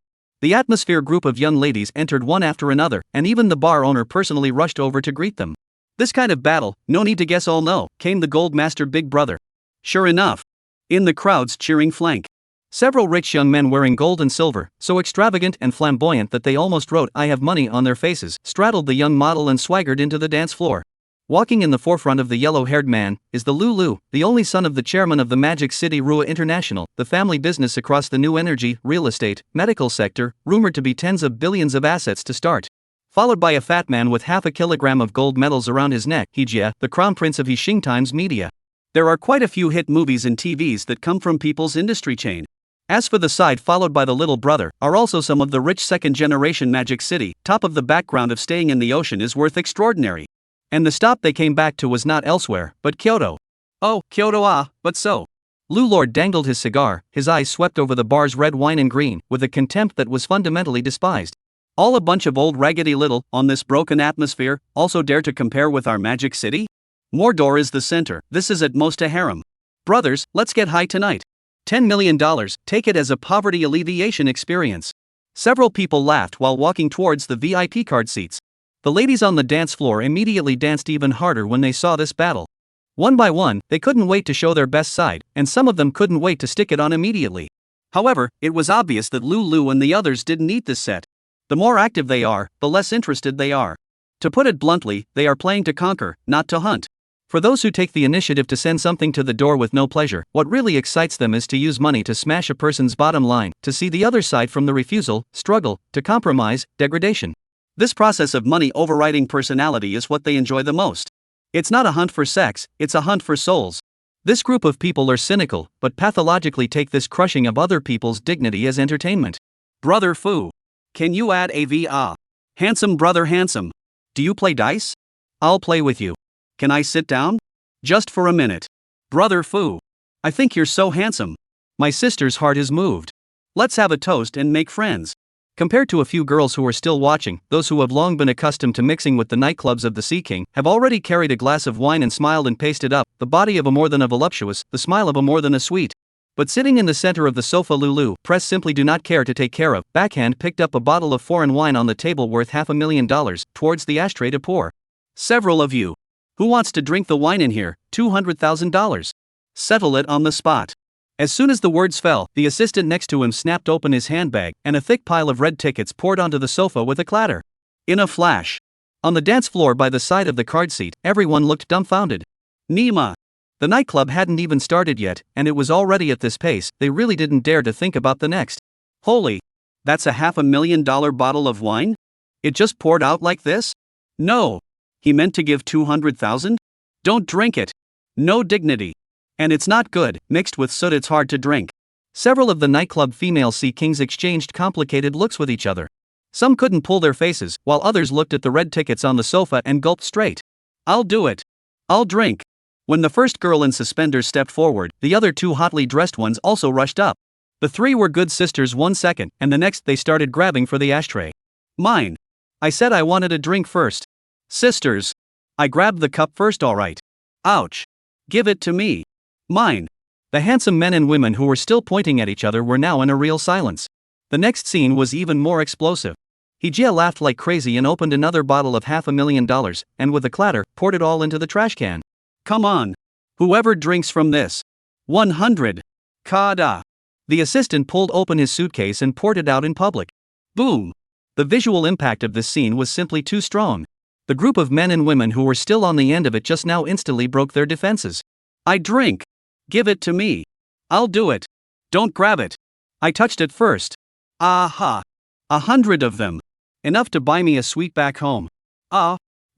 The atmosphere group of young ladies entered one after another, and even the bar owner personally rushed over to greet them. This kind of battle, no need to guess all no, came the Gold Master Big Brother. Sure enough. In the crowd's cheering flank. Several rich young men wearing gold and silver, so extravagant and flamboyant that they almost wrote "I have money" on their faces, straddled the young model and swaggered into the dance floor. Walking in the forefront of the yellow-haired man is the Lulu, the only son of the chairman of the Magic City Rua International, the family business across the new energy, real estate, medical sector, rumored to be tens of billions of assets to start. Followed by a fat man with half a kilogram of gold medals around his neck, Hijia, the crown prince of Yixing Times Media. There are quite a few hit movies and TVs that come from people's industry chain. As for the side followed by the little brother, are also some of the rich second-generation Magic City. Top of the background of staying in the ocean is worth extraordinary. And the stop they came back to was not elsewhere, but Kyoto. Oh, Kyoto but so. Lord dangled his cigar, his eyes swept over the bar's red wine and green, with a contempt that was fundamentally despised. All a bunch of old raggedy little, on this broken atmosphere, also dare to compare with our Magic City? Mordor is the center, this is at most a harem. Brothers, let's get high tonight. $10 million, take it as a poverty alleviation experience. Several people laughed while walking towards the VIP card seats. The ladies on the dance floor immediately danced even harder when they saw this battle. One by one, they couldn't wait to show their best side, and some of them couldn't wait to stick it on immediately. However, it was obvious that Lulu and the others didn't eat this set. The more active they are, the less interested they are. To put it bluntly, they are playing to conquer, not to hunt. For those who take the initiative to send something to the door with no pleasure, what really excites them is to use money to smash a person's bottom line, to see the other side from the refusal, struggle, to compromise, degradation. This process of money overriding personality is what they enjoy the most. It's not a hunt for sex, it's a hunt for souls. This group of people are cynical, but pathologically take this crushing of other people's dignity as entertainment. Brother Fu. Can you add a VA? Handsome brother handsome. Do you play dice? I'll play with you. Can I sit down? Just for a minute. Brother Fu. I think you're so handsome. My sister's heart is moved. Let's have a toast and make friends. Compared to a few girls who are still watching, those who have long been accustomed to mixing with the nightclubs of the Sea King have already carried a glass of wine and smiled and pasted up, the body of a more than a voluptuous, the smile of a more than a sweet. But sitting in the center of the sofa Lulu, press simply do not care to take care of, backhand picked up a bottle of foreign wine on the table worth $500,000, towards the ashtray to pour. Several of you. Who wants to drink the wine in here? $200,000. Settle it on the spot. As soon as the words fell, the assistant next to him snapped open his handbag, and a thick pile of red tickets poured onto the sofa with a clatter. In a flash. On the dance floor by the side of the card seat, everyone looked dumbfounded. Nima. The nightclub hadn't even started yet, and it was already at this pace, they really didn't dare to think about the next. Holy. That's a $500,000 bottle of wine? It just poured out like this? No. He meant to give 200,000? Don't drink it. No dignity. And it's not good, mixed with soot it's hard to drink. Several of the nightclub female Sea Kings exchanged complicated looks with each other. Some couldn't pull their faces, while others looked at the red tickets on the sofa and gulped straight. I'll do it. I'll drink. When the first girl in suspenders stepped forward, the other two hotly dressed ones also rushed up. The three were good sisters 1 second, and the next they started grabbing for the ashtray. Mine. I said I wanted a drink first. Sisters. I grabbed the cup first alright. Ouch. Give it to me. Mine. The handsome men and women who were still pointing at each other were now in a real silence. The next scene was even more explosive. Hijia laughed like crazy and opened another bottle of $500,000, and with a clatter, poured it all into the trash can. Come on. Whoever drinks from this. 100. Kada. The assistant pulled open his suitcase and poured it out in public. Boom. The visual impact of this scene was simply too strong. The group of men and women who were still on the end of it just now instantly broke their defenses. I drink. Give it to me. I'll do it. Don't grab it. I touched it first. Aha. 100 of them. Enough to buy me a suite back home.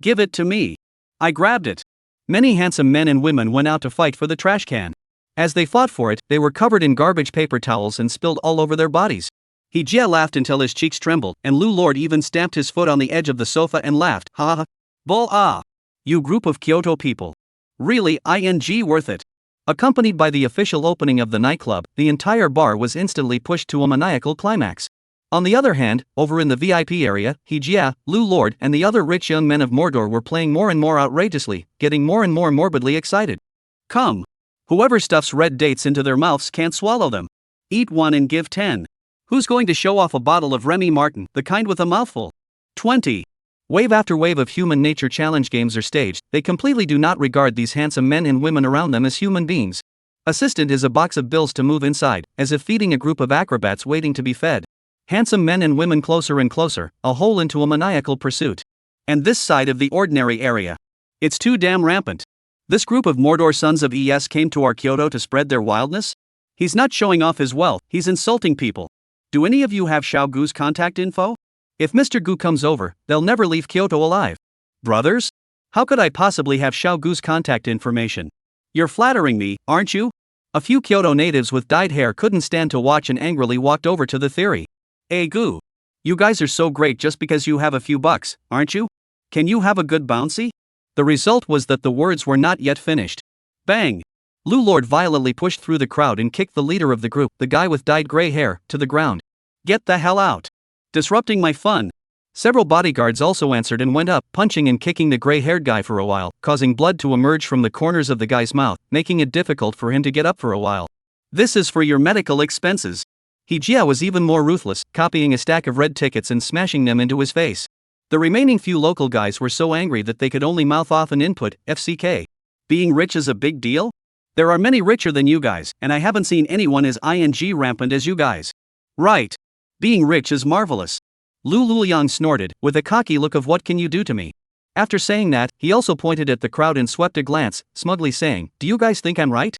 Give it to me. I grabbed it. Many handsome men and women went out to fight for the trash can. As they fought for it, they were covered in garbage paper towels and spilled all over their bodies. Hijia laughed until his cheeks trembled, and Lord even stamped his foot on the edge of the sofa and laughed. Ha ha. Bull. You group of Kyoto people. Really, worth it. Accompanied by the official opening of the nightclub, the entire bar was instantly pushed to a maniacal climax. On the other hand, over in the VIP area, Hijia, Lord, and the other rich young men of Mordor were playing more and more outrageously, getting more and more morbidly excited. Come. Whoever stuffs red dates into their mouths can't swallow them. Eat one and give 10. Who's going to show off a bottle of Remy Martin, the kind with a mouthful? 20. Wave after wave of human nature challenge games are staged. They completely do not regard these handsome men and women around them as human beings. Assistant is a box of bills to move inside, as if feeding a group of acrobats waiting to be fed. Handsome men and women closer and closer, a hole into a maniacal pursuit. And this side of the ordinary area. It's too damn rampant. This group of Mordor sons of ES came to our Kyoto to spread their wildness? He's not showing off his wealth, he's insulting people. Do any of you have Xiao Gu's contact info? If Mr. Gu comes over, they'll never leave Kyoto alive. Brothers? How could I possibly have Xiao Gu's contact information? You're flattering me, aren't you? A few Kyoto natives with dyed hair couldn't stand to watch and angrily walked over to the theory. Hey Gu. You guys are so great just because you have a few bucks, aren't you? Can you have a good bouncy? The result was that the words were not yet finished. Bang! Lu Lord violently pushed through the crowd and kicked the leader of the group, the guy with dyed gray hair, to the ground. Get the hell out! Disrupting my fun. Several bodyguards also answered and went up, punching and kicking the gray-haired guy for a while, causing blood to emerge from the corners of the guy's mouth, making it difficult for him to get up for a while. This is for your medical expenses. Qiao was even more ruthless, copying a stack of red tickets and smashing them into his face. The remaining few local guys were so angry that they could only mouth off an input, FCK. Being rich is a big deal? There are many richer than you guys, and I haven't seen anyone as ing rampant as you guys. Right. Being rich is marvelous. Lu Luliang snorted, with a cocky look of what can you do to me? After saying that, he also pointed at the crowd and swept a glance, smugly saying, do you guys think I'm right?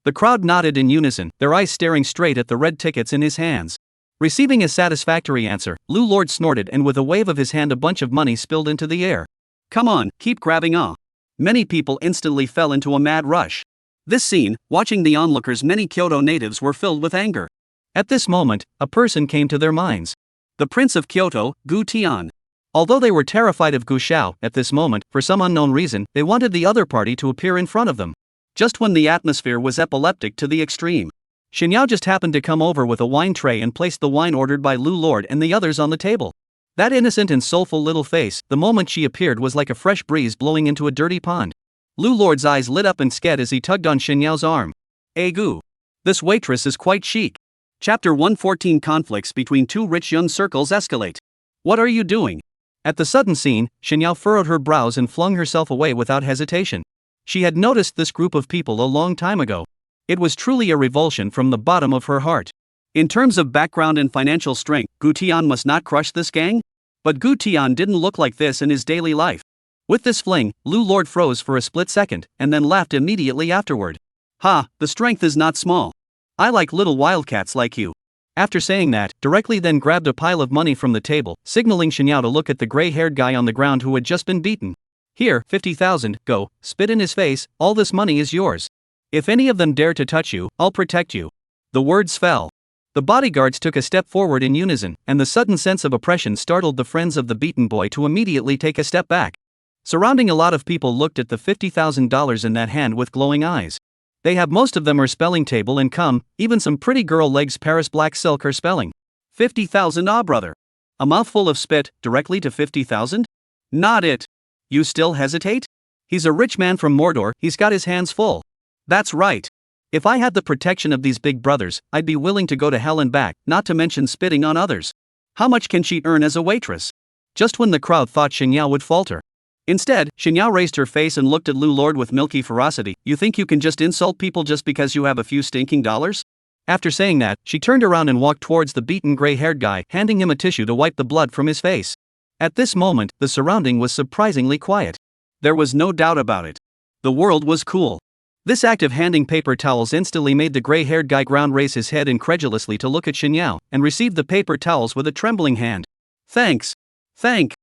The crowd nodded in unison, their eyes staring straight at the red tickets in his hands. Receiving a satisfactory answer, Lu Lord snorted and with a wave of his hand a bunch of money spilled into the air. Come on, keep grabbing on. Many people instantly fell into a mad rush. This scene, watching the onlookers, many Kyoto natives were filled with anger. At this moment, a person came to their minds. The Prince of Kyoto, Gu Tian. Although they were terrified of Gu Xiao, at this moment, for some unknown reason, they wanted the other party to appear in front of them. Just when the atmosphere was epileptic to the extreme. Qiao just happened to come over with a wine tray and placed the wine ordered by Lu Lord and the others on the table. That innocent and soulful little face, the moment she appeared, was like a fresh breeze blowing into a dirty pond. Lu Lord's eyes lit up and sked as he tugged on Qiao's arm. Hey Gu. This waitress is quite chic. Chapter 114. Conflicts between two rich young circles escalate. What are you doing? At the sudden scene, Qiao furrowed her brows and flung herself away without hesitation. She had noticed this group of people a long time ago. It was truly a revulsion from the bottom of her heart. In terms of background and financial strength, Gu Tian must not crush this gang? But Gu Tian didn't look like this in his daily life. With this fling, Lu Lord froze for a split second, and then laughed immediately afterward. Ha, the strength is not small. I like little wildcats like you. After saying that, directly then grabbed a pile of money from the table, signaling Qiao to look at the gray-haired guy on the ground who had just been beaten. Here, 50,000, go, spit in his face, all this money is yours. If any of them dare to touch you, I'll protect you. The words fell. The bodyguards took a step forward in unison, and the sudden sense of oppression startled the friends of the beaten boy to immediately take a step back. Surrounding a lot of people looked at the $50,000 in that hand with glowing eyes. They have most of them are spelling table and come, even some pretty girl legs Paris black silk are spelling. 50,000 brother. A mouthful of spit, directly to 50,000? Not it. You still hesitate? He's a rich man from Mordor, he's got his hands full. That's right. If I had the protection of these big brothers, I'd be willing to go to hell and back, not to mention spitting on others. How much can she earn as a waitress? Just when the crowd thought Qiao would falter. Instead, Qiao raised her face and looked at Lu Lord with milky ferocity. You think you can just insult people just because you have a few stinking dollars? After saying that, she turned around and walked towards the beaten gray-haired guy, handing him a tissue to wipe the blood from his face. At this moment, the surrounding was surprisingly quiet. There was no doubt about it. The world was cool. This act of handing paper towels instantly made the gray-haired guy ground raise his head incredulously to look at Qiao, and received the paper towels with a trembling hand. Thanks. Thank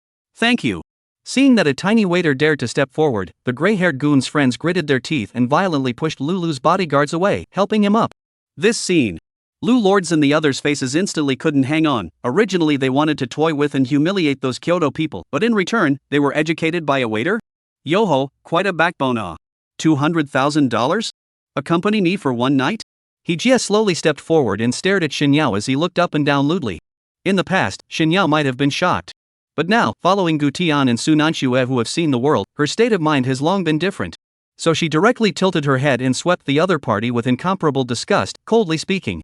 you. Seeing that a tiny waiter dared to step forward, the gray-haired goon's friends gritted their teeth and violently pushed Lulu's bodyguards away, helping him up. This scene. Lu Lord's and the others' faces instantly couldn't hang on. Originally they wanted to toy with and humiliate those Kyoto people, but in return, they were educated by a waiter? Yoho, quite a backbone. $200,000? Accompany me for one night? Qiao slowly stepped forward and stared at Qiao as he looked up and down lewdly. In the past, Qiao might have been shocked. But now, following Gu Tian and Su Nanxue who have seen the world, her state of mind has long been different. So she directly tilted her head and swept the other party with incomparable disgust, coldly speaking.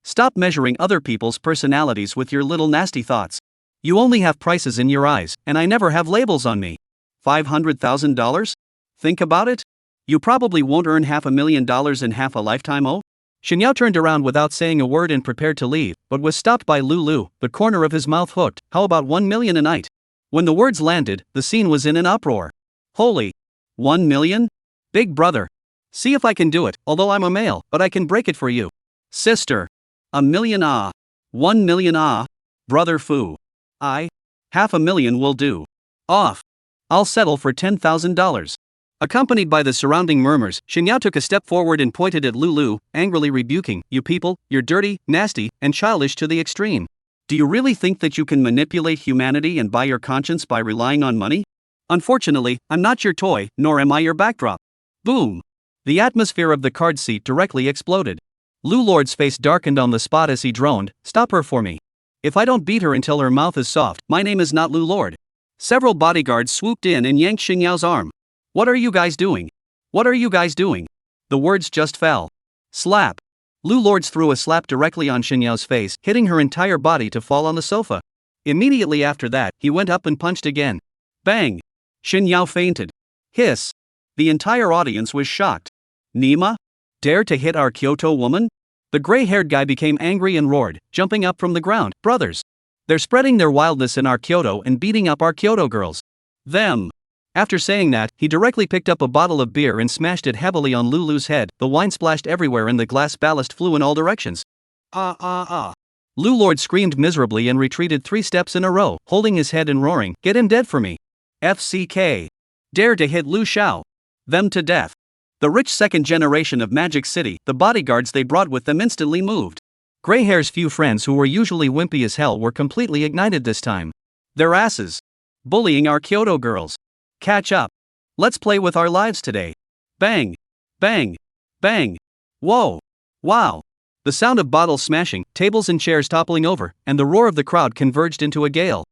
Stop measuring other people's personalities with your little nasty thoughts. You only have prices in your eyes, and I never have labels on me. $500,000? Think about it? You probably won't earn $500,000 in half a lifetime, oh? Qiao turned around without saying a word and prepared to leave, but was stopped by Lulu, the corner of his mouth hooked. How about 1 million a night? When the words landed, the scene was in an uproar. Holy! 1 million? Big brother. See if I can do it, although I'm a male, but I can break it for you. Sister. 1 million ah. 1 million ah. Brother foo. $500,000 will do. Off. I'll settle for $10,000. Accompanied by the surrounding murmurs, Qiao took a step forward and pointed at Lulu, angrily rebuking, "You people, you're dirty, nasty, and childish to the extreme. Do you really think that you can manipulate humanity and buy your conscience by relying on money? Unfortunately, I'm not your toy, nor am I your backdrop." Boom! The atmosphere of the card seat directly exploded. Lulord's face darkened on the spot as he droned, "Stop her for me. If I don't beat her until her mouth is soft, my name is not Lulord." Several bodyguards swooped in and yanked Qiao's arm. "What are you guys doing? What are you guys doing?" The words just fell. Slap! Lulord threw a slap directly on Qiao's face, hitting her entire body to fall on the sofa. Immediately after that, he went up and punched again. Bang! Qiao fainted. Hiss! The entire audience was shocked. "Nima? Dare to hit our Kyoto woman?" The gray-haired guy became angry and roared, jumping up from the ground, "Brothers! They're spreading their wildness in our Kyoto and beating up our Kyoto girls. Them!" After saying that, he directly picked up a bottle of beer and smashed it heavily on Lulu's head. The wine splashed everywhere and the glass ballast flew in all directions. Lulord screamed miserably and retreated 3 steps in a row, holding his head and roaring, "Get him dead for me. FCK. Dare to hit Lu Xiao. Them to death." The rich second generation of Magic City, the bodyguards they brought with them instantly moved. Greyhair's few friends who were usually wimpy as hell were completely ignited this time. Their asses. Bullying our Kyoto girls. Catch up. Let's play with our lives today. Bang. Bang. Bang. Whoa. Wow. The sound of bottles smashing, tables and chairs toppling over, and the roar of the crowd converged into a gale.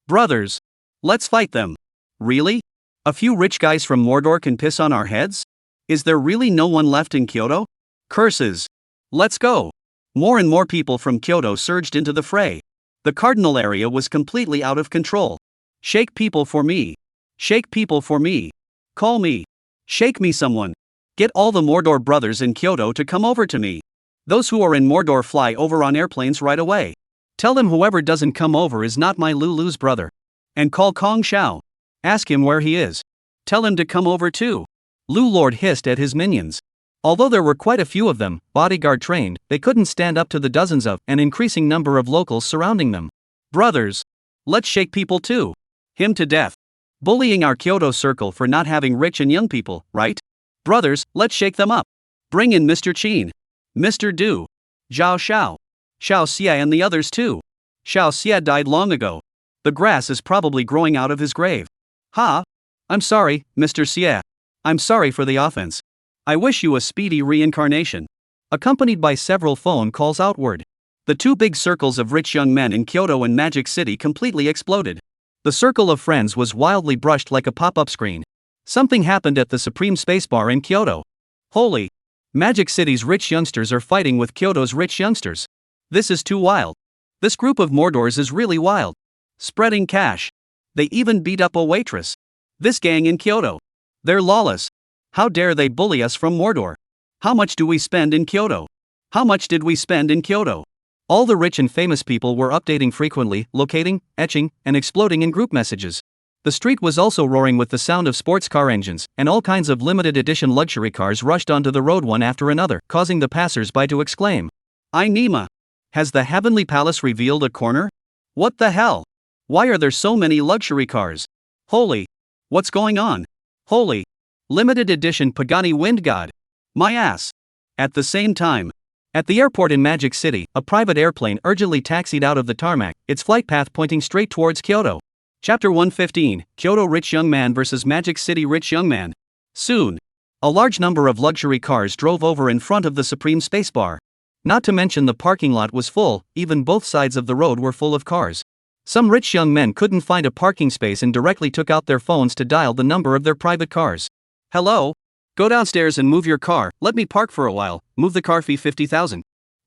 Brothers. Let's fight them. Really? A few rich guys from Mordor can piss on our heads? Is there really no one left in Kyoto? Curses. Let's go. More and more people from Kyoto surged into the fray. The cardinal area was completely out of control. Shake people for me. Shake people for me. Call me. Shake me someone. Get all the Mordor brothers in Kyoto to come over to me. Those who are in Mordor fly over on airplanes right away. Tell them whoever doesn't come over is not my Lulu's brother. And call Kong Xiao. Ask him where he is. Tell him to come over too." Lulord hissed at his minions. Although there were quite a few of them, bodyguard trained, they couldn't stand up to the dozens of, an increasing number of locals surrounding them. "Brothers. Let's shake people too. Him to death. Bullying our Kyoto circle for not having rich and young people, right? Brothers, let's shake them up. Bring in Mr. Qin. Mr. Du. Zhao Xiao. Xiao Xie and the others too. Xiao Xie died long ago. The grass is probably growing out of his grave. Ha! I'm sorry, Mr. Xie. I'm sorry for the offense. I wish you a speedy reincarnation." Accompanied by several phone calls outward, the 2 big circles of rich young men in Kyoto and Magic City completely exploded. The circle of friends was wildly brushed like a pop-up screen. Something happened at the Supreme Spacebar in Kyoto. Holy! Magic City's rich youngsters are fighting with Kyoto's rich youngsters. This is too wild. This group of Mordors is really wild. Spreading cash. They even beat up a waitress. This gang in Kyoto. They're lawless. How dare they bully us from Mordor? How much do we spend in Kyoto? How much did we spend in Kyoto? All the rich and famous people were updating frequently, locating, etching, and exploding in group messages. The street was also roaring with the sound of sports car engines, and all kinds of limited edition luxury cars rushed onto the road one after another, causing the passers-by to exclaim, "I Nima! Has the Heavenly Palace revealed a corner? What the hell? Why are there so many luxury cars? Holy! What's going on? Holy! Limited edition Pagani Wind God! My ass!" At the same time, at the airport in Magic City, a private airplane urgently taxied out of the tarmac, its flight path pointing straight towards Kyoto. Chapter 115, Kyoto Rich Young Man vs. Magic City Rich Young Man. Soon, a large number of luxury cars drove over in front of the Supreme Spacebar. Not to mention the parking lot was full, even both sides of the road were full of cars. Some rich young men couldn't find a parking space and directly took out their phones to dial the number of their private cars. "Hello? Go downstairs and move your car, let me park for a while, move the car fee 50,000.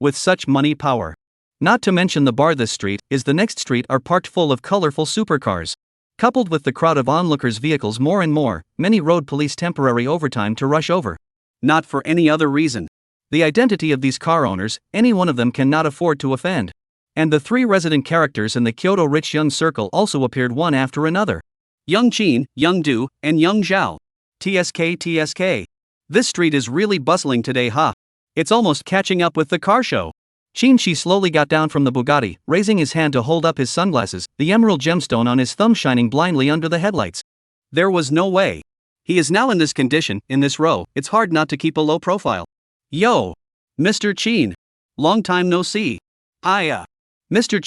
with such money power. Not to mention the bar this street is the next street are parked full of colorful supercars. Coupled with the crowd of onlookers' vehicles more and more, many road police temporary overtime to rush over. Not for any other reason. The identity of these car owners, any one of them cannot afford to offend. And the three resident characters in the Kyoto rich young circle also appeared one after another. Young Qin, Young Du, and Young Zhao. TSK. This street is really bustling today, huh? It's almost catching up with the car show. Qin slowly got down from the Bugatti, raising his hand to hold up his sunglasses, the emerald gemstone on his thumb shining blindly under the headlights. There was no way. He is now in this condition, in this row, it's hard not to keep a low profile. Yo! Mr. Qin. Long time no see. Mr.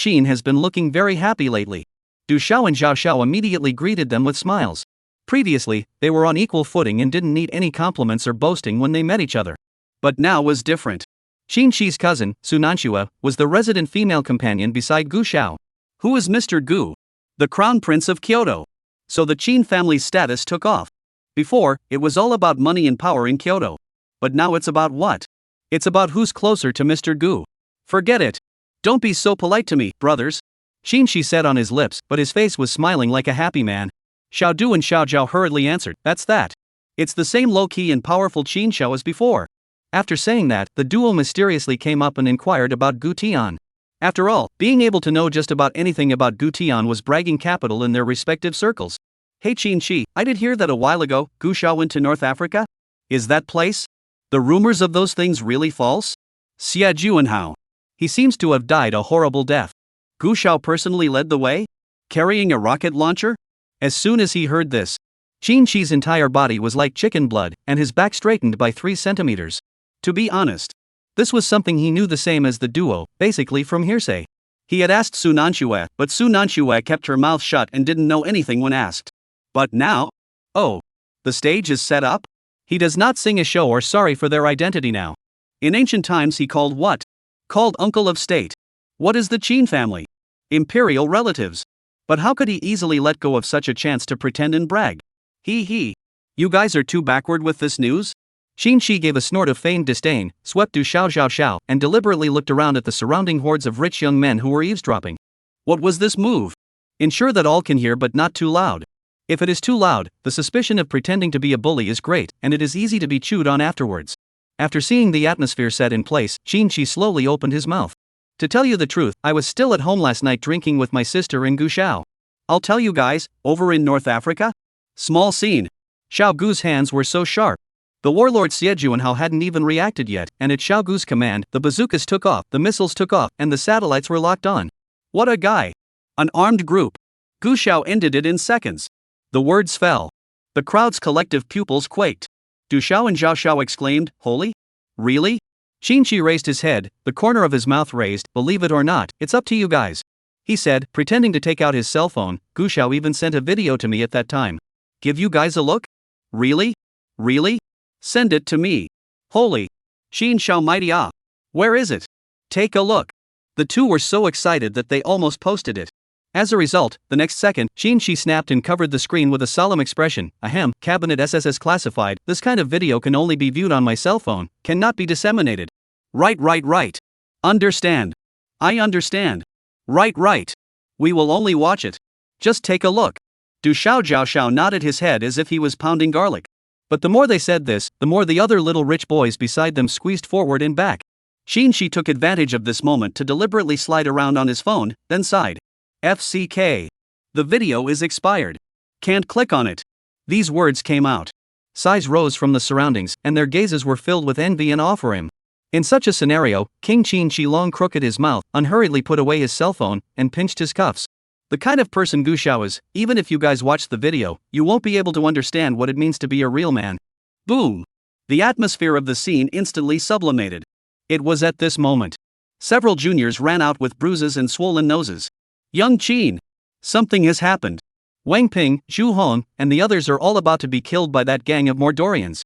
Qin has been looking very happy lately. Du Xiao and Zhao Xiao immediately greeted them with smiles. Previously, they were on equal footing and didn't need any compliments or boasting when they met each other. But now was different. Qin's cousin, Su Nanxue, was the resident female companion beside Gu Xiao. Who is Mr. Gu? The crown prince of Kyoto. So the Qin family's status took off. Before, it was all about money and power in Kyoto. But now it's about what? It's about who's closer to Mr. Gu. Forget it. Don't be so polite to me, brothers. Qin said on his lips, but his face was smiling like a happy man. Xiao Du and Xiao Zhao hurriedly answered, that's that. It's the same low-key and powerful Qin Xiao as before. After saying that, the duo mysteriously came up and inquired about Gu Tian. After all, being able to know just about anything about Gu Tian was bragging capital in their respective circles. Hey Qin, I did hear that a while ago, Gu Xiao went to North Africa? Is that place? The rumors of those things really false? Xia Juanhao. He seems to have died a horrible death. Gu Xiao personally led the way? Carrying a rocket launcher? As soon as he heard this, Qin's entire body was like chicken blood, and his back straightened by 3 centimeters. To be honest, this was something he knew the same as the duo, basically from hearsay. He had asked Su Nanxue, but Su Nanxue kept her mouth shut and didn't know anything when asked. But now? Oh, the stage is set up? He does not sing a show or sorry for their identity now. In ancient times he called what? Called uncle of state. What is the Qin family? Imperial relatives. But how could he easily let go of such a chance to pretend and brag? You guys are too backward with this news? Qin gave a snort of feigned disdain, swept Du Xiao, and deliberately looked around at the surrounding hordes of rich young men who were eavesdropping. What was this move? Ensure that all can hear but not too loud. If it is too loud, the suspicion of pretending to be a bully is great, and it is easy to be chewed on afterwards. After seeing the atmosphere set in place, Qin slowly opened his mouth. To tell you the truth, I was still at home last night drinking with my sister and Gu Xiao. I'll tell you guys, over in North Africa? Small scene. Xiao Gu's hands were so sharp. The warlord Xie Juanhao hadn't even reacted yet, and at Xiao Gu's command, the bazookas took off, the missiles took off, and the satellites were locked on. What a guy! An armed group. Gu Xiao ended it in seconds. The words fell. The crowd's collective pupils quaked. Du Xiao and Zhao Xiao exclaimed, holy? Really? Qin raised his head, the corner of his mouth raised, believe it or not, it's up to you guys. He said, pretending to take out his cell phone. Gu Xiao even sent a video to me at that time. Give you guys a look? Really? Really? Send it to me. Holy. Qin Xiao mighty ah. Where is it? Take a look. The two were so excited that they almost posted it. As a result, the next second, Qin snapped and covered the screen with a solemn expression. Ahem, cabinet SSS classified, this kind of video can only be viewed on my cell phone, cannot be disseminated. Right. Understand. I understand. Right. We will only watch it. Just take a look. Du Xiao nodded his head as if he was pounding garlic. But the more they said this, the more the other little rich boys beside them squeezed forward and back. Qin took advantage of this moment to deliberately slide around on his phone, then sighed. FCK. The video is expired. Can't click on it. These words came out. Sighs rose from the surroundings, and their gazes were filled with envy and awe for him. In such a scenario, King Qin long crooked his mouth, unhurriedly put away his cell phone, and pinched his cuffs. The kind of person Gu Xiao is, even if you guys watch the video, you won't be able to understand what it means to be a real man. Boom! The atmosphere of the scene instantly sublimated. It was at this moment. Several juniors ran out with bruises and swollen noses. Young Qin! Something has happened. Wang Ping, Zhu Hong, and the others are all about to be killed by that gang of Mordorians.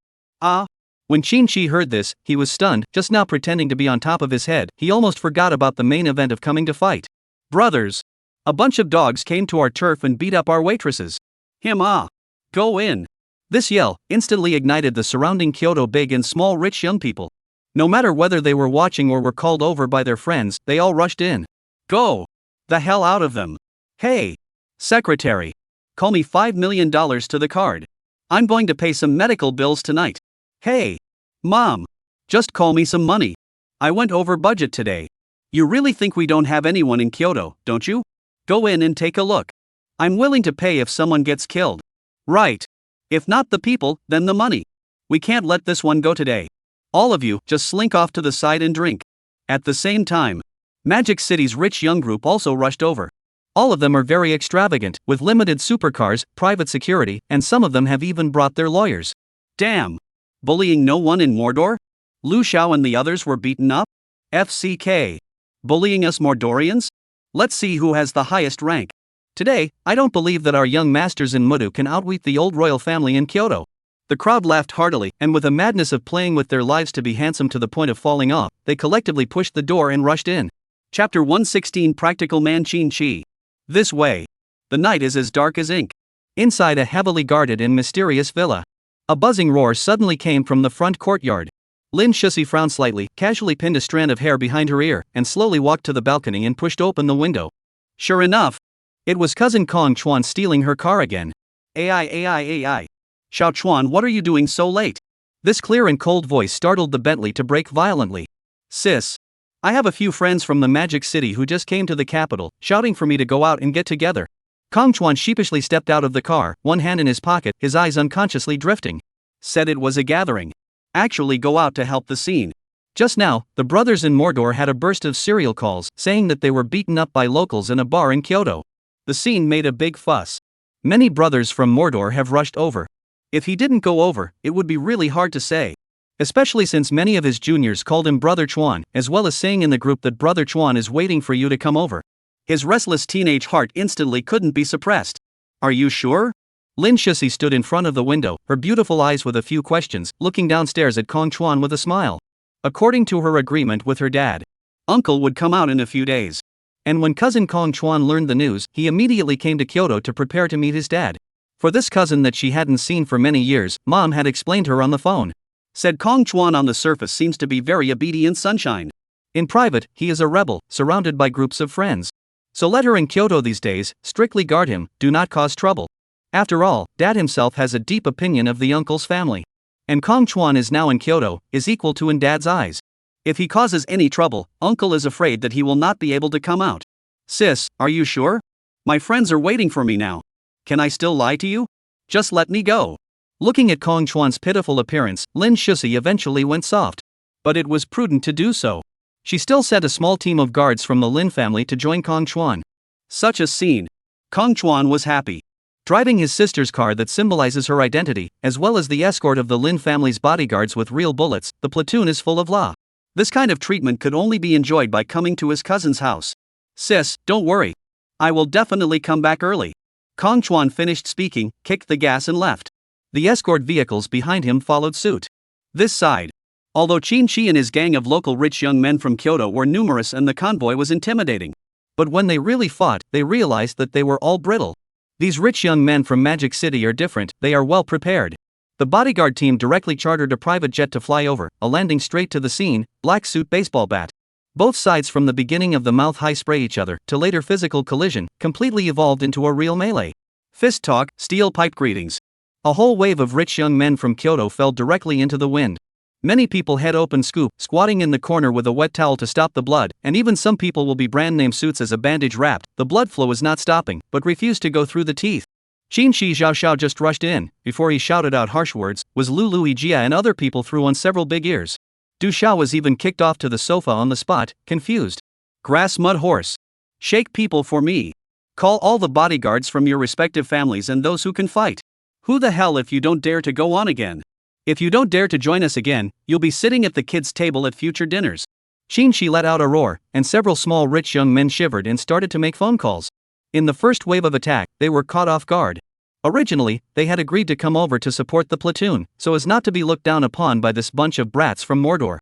When Qin heard this, he was stunned, just now pretending to be on top of his head, he almost forgot about the main event of coming to fight. Brothers! A bunch of dogs came to our turf and beat up our waitresses. Go in. This yell instantly ignited the surrounding Kyoto big and small rich young people. No matter whether they were watching or were called over by their friends, they all rushed in. Go the hell out of them. Hey, secretary. Call me $5 million to the card. I'm going to pay some medical bills tonight. Hey, mom. Just call me some money. I went over budget today. You really think we don't have anyone in Kyoto, don't you? Go in and take a look. I'm willing to pay if someone gets killed. Right. If not the people, then the money. We can't let this one go today. All of you, just slink off to the side and drink. At the same time, Magic City's rich young group also rushed over. All of them are very extravagant, with limited supercars, private security, and some of them have even brought their lawyers. Damn! Bullying no one in Mordor? Lu Xiao and the others were beaten up? FCK. Bullying us Mordorians? Let's see who has the highest rank. Today, I don't believe that our young masters in Mudu can outwit the old royal family in Kyoto. The crowd laughed heartily, and with a madness of playing with their lives to be handsome to the point of falling off, they collectively pushed the door and rushed in. Chapter 116 Practical Man Qin-Chi. This way. The night is as dark as ink. Inside a heavily guarded and mysterious villa. A buzzing roar suddenly came from the front courtyard. Lin Shusi frowned slightly, casually pinned a strand of hair behind her ear, and slowly walked to the balcony and pushed open the window. Sure enough, it was cousin Kong Chuan stealing her car again. AI. Xiao Chuan, what are you doing so late? This clear and cold voice startled the Bentley to brake violently. Sis. I have a few friends from the Magic City who just came to the capital, shouting for me to go out and get together. Kong Chuan sheepishly stepped out of the car, one hand in his pocket, his eyes unconsciously drifting. Said it was a gathering. Actually go out to help the scene. Just now, the brothers in Mordor had a burst of serial calls, saying that they were beaten up by locals in a bar in Kyoto. The scene made a big fuss. Many brothers from Mordor have rushed over. If he didn't go over, it would be really hard to say. Especially since many of his juniors called him Brother Chuan, as well as saying in the group that Brother Chuan is waiting for you to come over. His restless teenage heart instantly couldn't be suppressed. Are you sure? Lin Shusi stood in front of the window, her beautiful eyes with a few questions, looking downstairs at Kong Chuan with a smile. According to her agreement with her dad, Uncle would come out in a few days. And when cousin Kong Chuan learned the news, he immediately came to Kyoto to prepare to meet his dad. For this cousin that she hadn't seen for many years, Mom had explained her on the phone. Said Kong Chuan on the surface seems to be very obedient sunshine. In private, he is a rebel, surrounded by groups of friends. So let her in Kyoto these days, strictly guard him, do not cause trouble. After all, Dad himself has a deep opinion of the uncle's family. And Kong Chuan is now in Kyoto, is equal to in Dad's eyes. If he causes any trouble, Uncle is afraid that he will not be able to come out. Sis, are you sure? My friends are waiting for me now. Can I still lie to you? Just let me go. Looking at Kong Chuan's pitiful appearance, Lin Shusi eventually went soft. But it was prudent to do so. She still sent a small team of guards from the Lin family to join Kong Chuan. Such a scene. Kong Chuan was happy. Driving his sister's car that symbolizes her identity, as well as the escort of the Lin family's bodyguards with real bullets, the platoon is full of law. This kind of treatment could only be enjoyed by coming to his cousin's house. Sis, don't worry. I will definitely come back early. Kong Chuan finished speaking, kicked the gas and left. The escort vehicles behind him followed suit. This side. Although Qin-Chi and his gang of local rich young men from Kyoto were numerous and the convoy was intimidating. But when they really fought, they realized that they were all brittle. These rich young men from Magic City are different, they are well prepared. The bodyguard team directly chartered a private jet to fly over, a landing straight to the scene, black suit baseball bat. Both sides from the beginning of the mouth-high spray each other, to later physical collision, completely evolved into a real melee. Fist talk, steel pipe greetings. A whole wave of rich young men from Kyoto fell directly into the wind. Many people head open scoop, squatting in the corner with a wet towel to stop the blood, and even some people will be brand name suits as a bandage wrapped. The blood flow is not stopping, but refused to go through the teeth. Qin-Chi Zhao Xiao just rushed in. Before he shouted out harsh words, was Lu Jia and other people threw on several big ears. Du Xiao was even kicked off to the sofa on the spot, confused. Grass mud horse. Shake people for me. Call all the bodyguards from your respective families and those who can fight. Who the hell if you don't dare to go on again? If you don't dare to join us again, you'll be sitting at the kids' table at future dinners. Qin-Chi let out a roar, and several small rich young men shivered and started to make phone calls. In the first wave of attack, they were caught off guard. Originally, they had agreed to come over to support the platoon, so as not to be looked down upon by this bunch of brats from Mordor.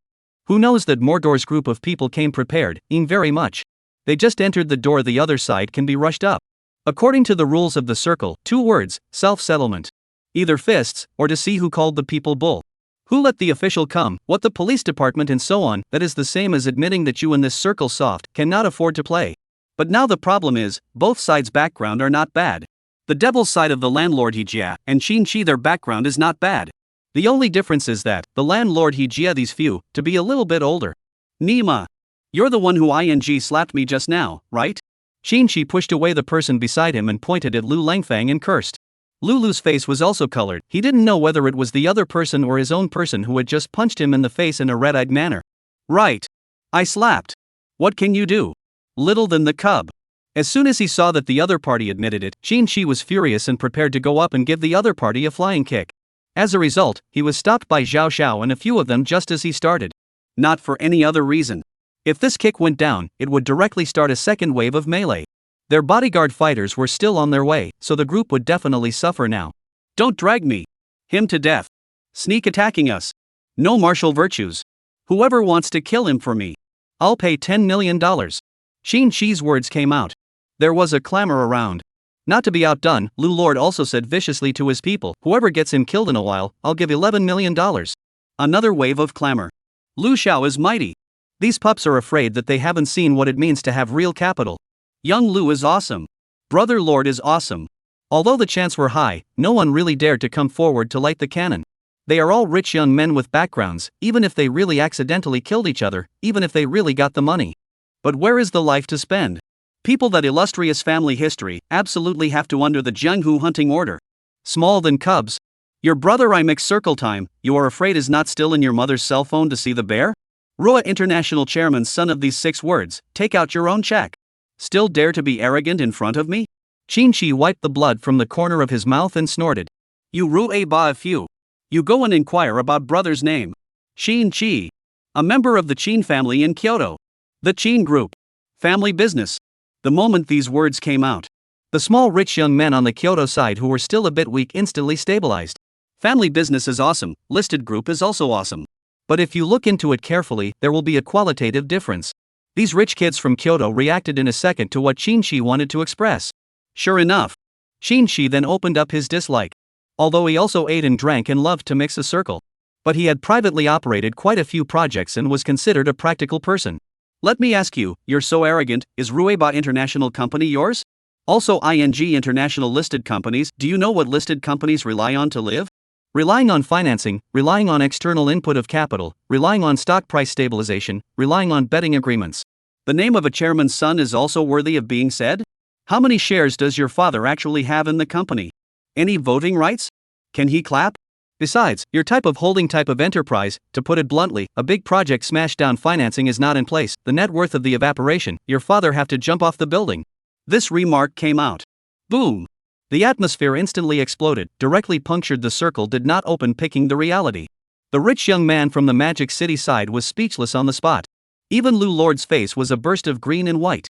Who knows that Mordor's group of people came prepared, very much. They just entered the door, the other side can be rushed up. According to the rules of the circle, 2 words, self-settlement. Either fists, or to see who called the people bull. Who let the official come, what the police department and so on, that is the same as admitting that you in this circle soft cannot afford to play. But now the problem is, both sides' background are not bad. The devil's side of the landlord Hijia and Qin their background is not bad. The only difference is that, the landlord Hijia these few, to be a little bit older. Nima. You're the one who slapped me just now, right? Qin pushed away the person beside him and pointed at Lu Langfang and cursed. Lulu's face was also colored. He didn't know whether it was the other person or his own person who had just punched him in the face in a red-eyed manner. Right. I slapped. What can you do? Little than the cub. As soon as he saw that the other party admitted it, Qin was furious and prepared to go up and give the other party a flying kick. As a result, he was stopped by Zhao Xiao and a few of them just as he started. Not for any other reason. If this kick went down, it would directly start a second wave of melee. Their bodyguard fighters were still on their way, so the group would definitely suffer now. Don't drag me. Him to death. Sneak attacking us. No martial virtues. Whoever wants to kill him for me. I'll pay $10 million. Qin's words came out. There was a clamor around. Not to be outdone, Lu Lord also said viciously to his people, whoever gets him killed in a while, I'll give $11 million. Another wave of clamor. Lu Xiao is mighty. These pups are afraid that they haven't seen what it means to have real capital. Young Lu is awesome. Brother Lord is awesome. Although the chants were high, no one really dared to come forward to light the cannon. They are all rich young men with backgrounds, even if they really accidentally killed each other, even if they really got the money. But where is the life to spend? People that illustrious family history absolutely have to under the Jianghu hunting order. Small than cubs. Your brother I mix circle time, you are afraid is not still in your mother's cell phone to see the bear? Rua International Chairman's son of these 6 words, take out your own check. Still dare to be arrogant in front of me? Qin wiped the blood from the corner of his mouth and snorted. You Rue ba if you. You go and inquire about brother's name. Qin, a member of the Qin family in Kyoto. The Qin group. Family business. The moment these words came out, the small rich young men on the Kyoto side who were still a bit weak instantly stabilized. Family business is awesome, listed group is also awesome. But if you look into it carefully, there will be a qualitative difference. These rich kids from Kyoto reacted in a second to what Qin wanted to express. Sure enough. Qin then opened up his dislike. Although he also ate and drank and loved to mix a circle. But he had privately operated quite a few projects and was considered a practical person. Let me ask you, you're so arrogant, is Rueba International Company yours? Also ING International listed companies, do you know what listed companies rely on to live? Relying on financing, relying on external input of capital, relying on stock price stabilization, relying on betting agreements. The name of a chairman's son is also worthy of being said? How many shares does your father actually have in the company? Any voting rights? Can he clap? Besides, your type of holding type of enterprise, to put it bluntly, a big project smash down financing is not in place, the net worth of the evaporation, your father have to jump off the building. This remark came out. Boom! The atmosphere instantly exploded, directly punctured the circle did not open picking the reality. The rich young man from the Magic City side was speechless on the spot. Even Lu Lord's face was a burst of green and white.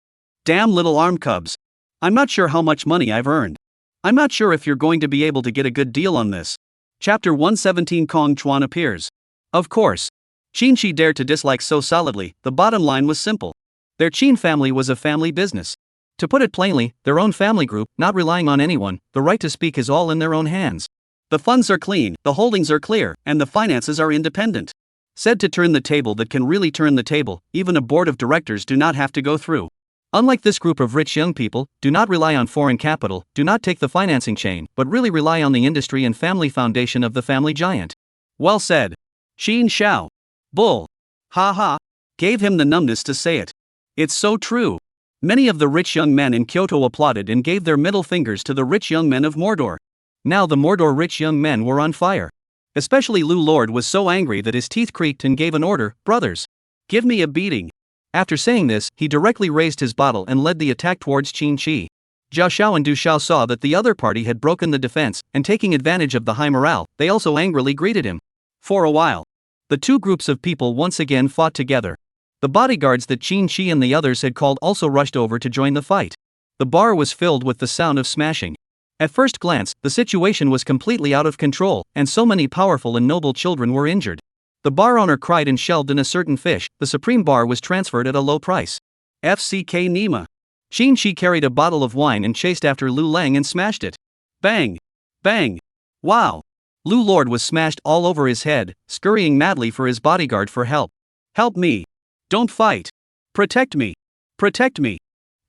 Damn little arm cubs. I'm not sure how much money I've earned. I'm not sure if you're going to be able to get a good deal on this. Chapter 117 Kong Chuan appears. Of course. Qin dared to dislike so solidly, the bottom line was simple. Their Qin family was a family business. To put it plainly, their own family group, not relying on anyone, the right to speak is all in their own hands. The funds are clean, the holdings are clear, and the finances are independent. Said to turn the table that can really turn the table, even a board of directors do not have to go through. Unlike this group of rich young people, do not rely on foreign capital, do not take the financing chain, but really rely on the industry and family foundation of the family giant. Well said. Qin Xiao. Bull. Ha ha. Gave him the numbness to say it. It's so true. Many of the rich young men in Kyoto applauded and gave their middle fingers to the rich young men of Mordor. Now the Mordor rich young men were on fire. Especially Lu Lord was so angry that his teeth creaked and gave an order, brothers. Give me a beating. After saying this, he directly raised his bottle and led the attack towards Qin. Zhao Xiao and Du Xiao saw that the other party had broken the defense, and taking advantage of the high morale, they also angrily greeted him. For a while, the two groups of people once again fought together. The bodyguards that Qin and the others had called also rushed over to join the fight. The bar was filled with the sound of smashing. At first glance, the situation was completely out of control, and so many powerful and noble children were injured. The bar owner cried and shelved in a certain fish, the supreme bar was transferred at a low price. FCK Nima. Qin carried a bottle of wine and chased after Lu Lang and smashed it. Bang! Bang! Wow! Lu Lord was smashed all over his head, scurrying madly for his bodyguard for help. Help me! Don't fight! Protect me! Protect me!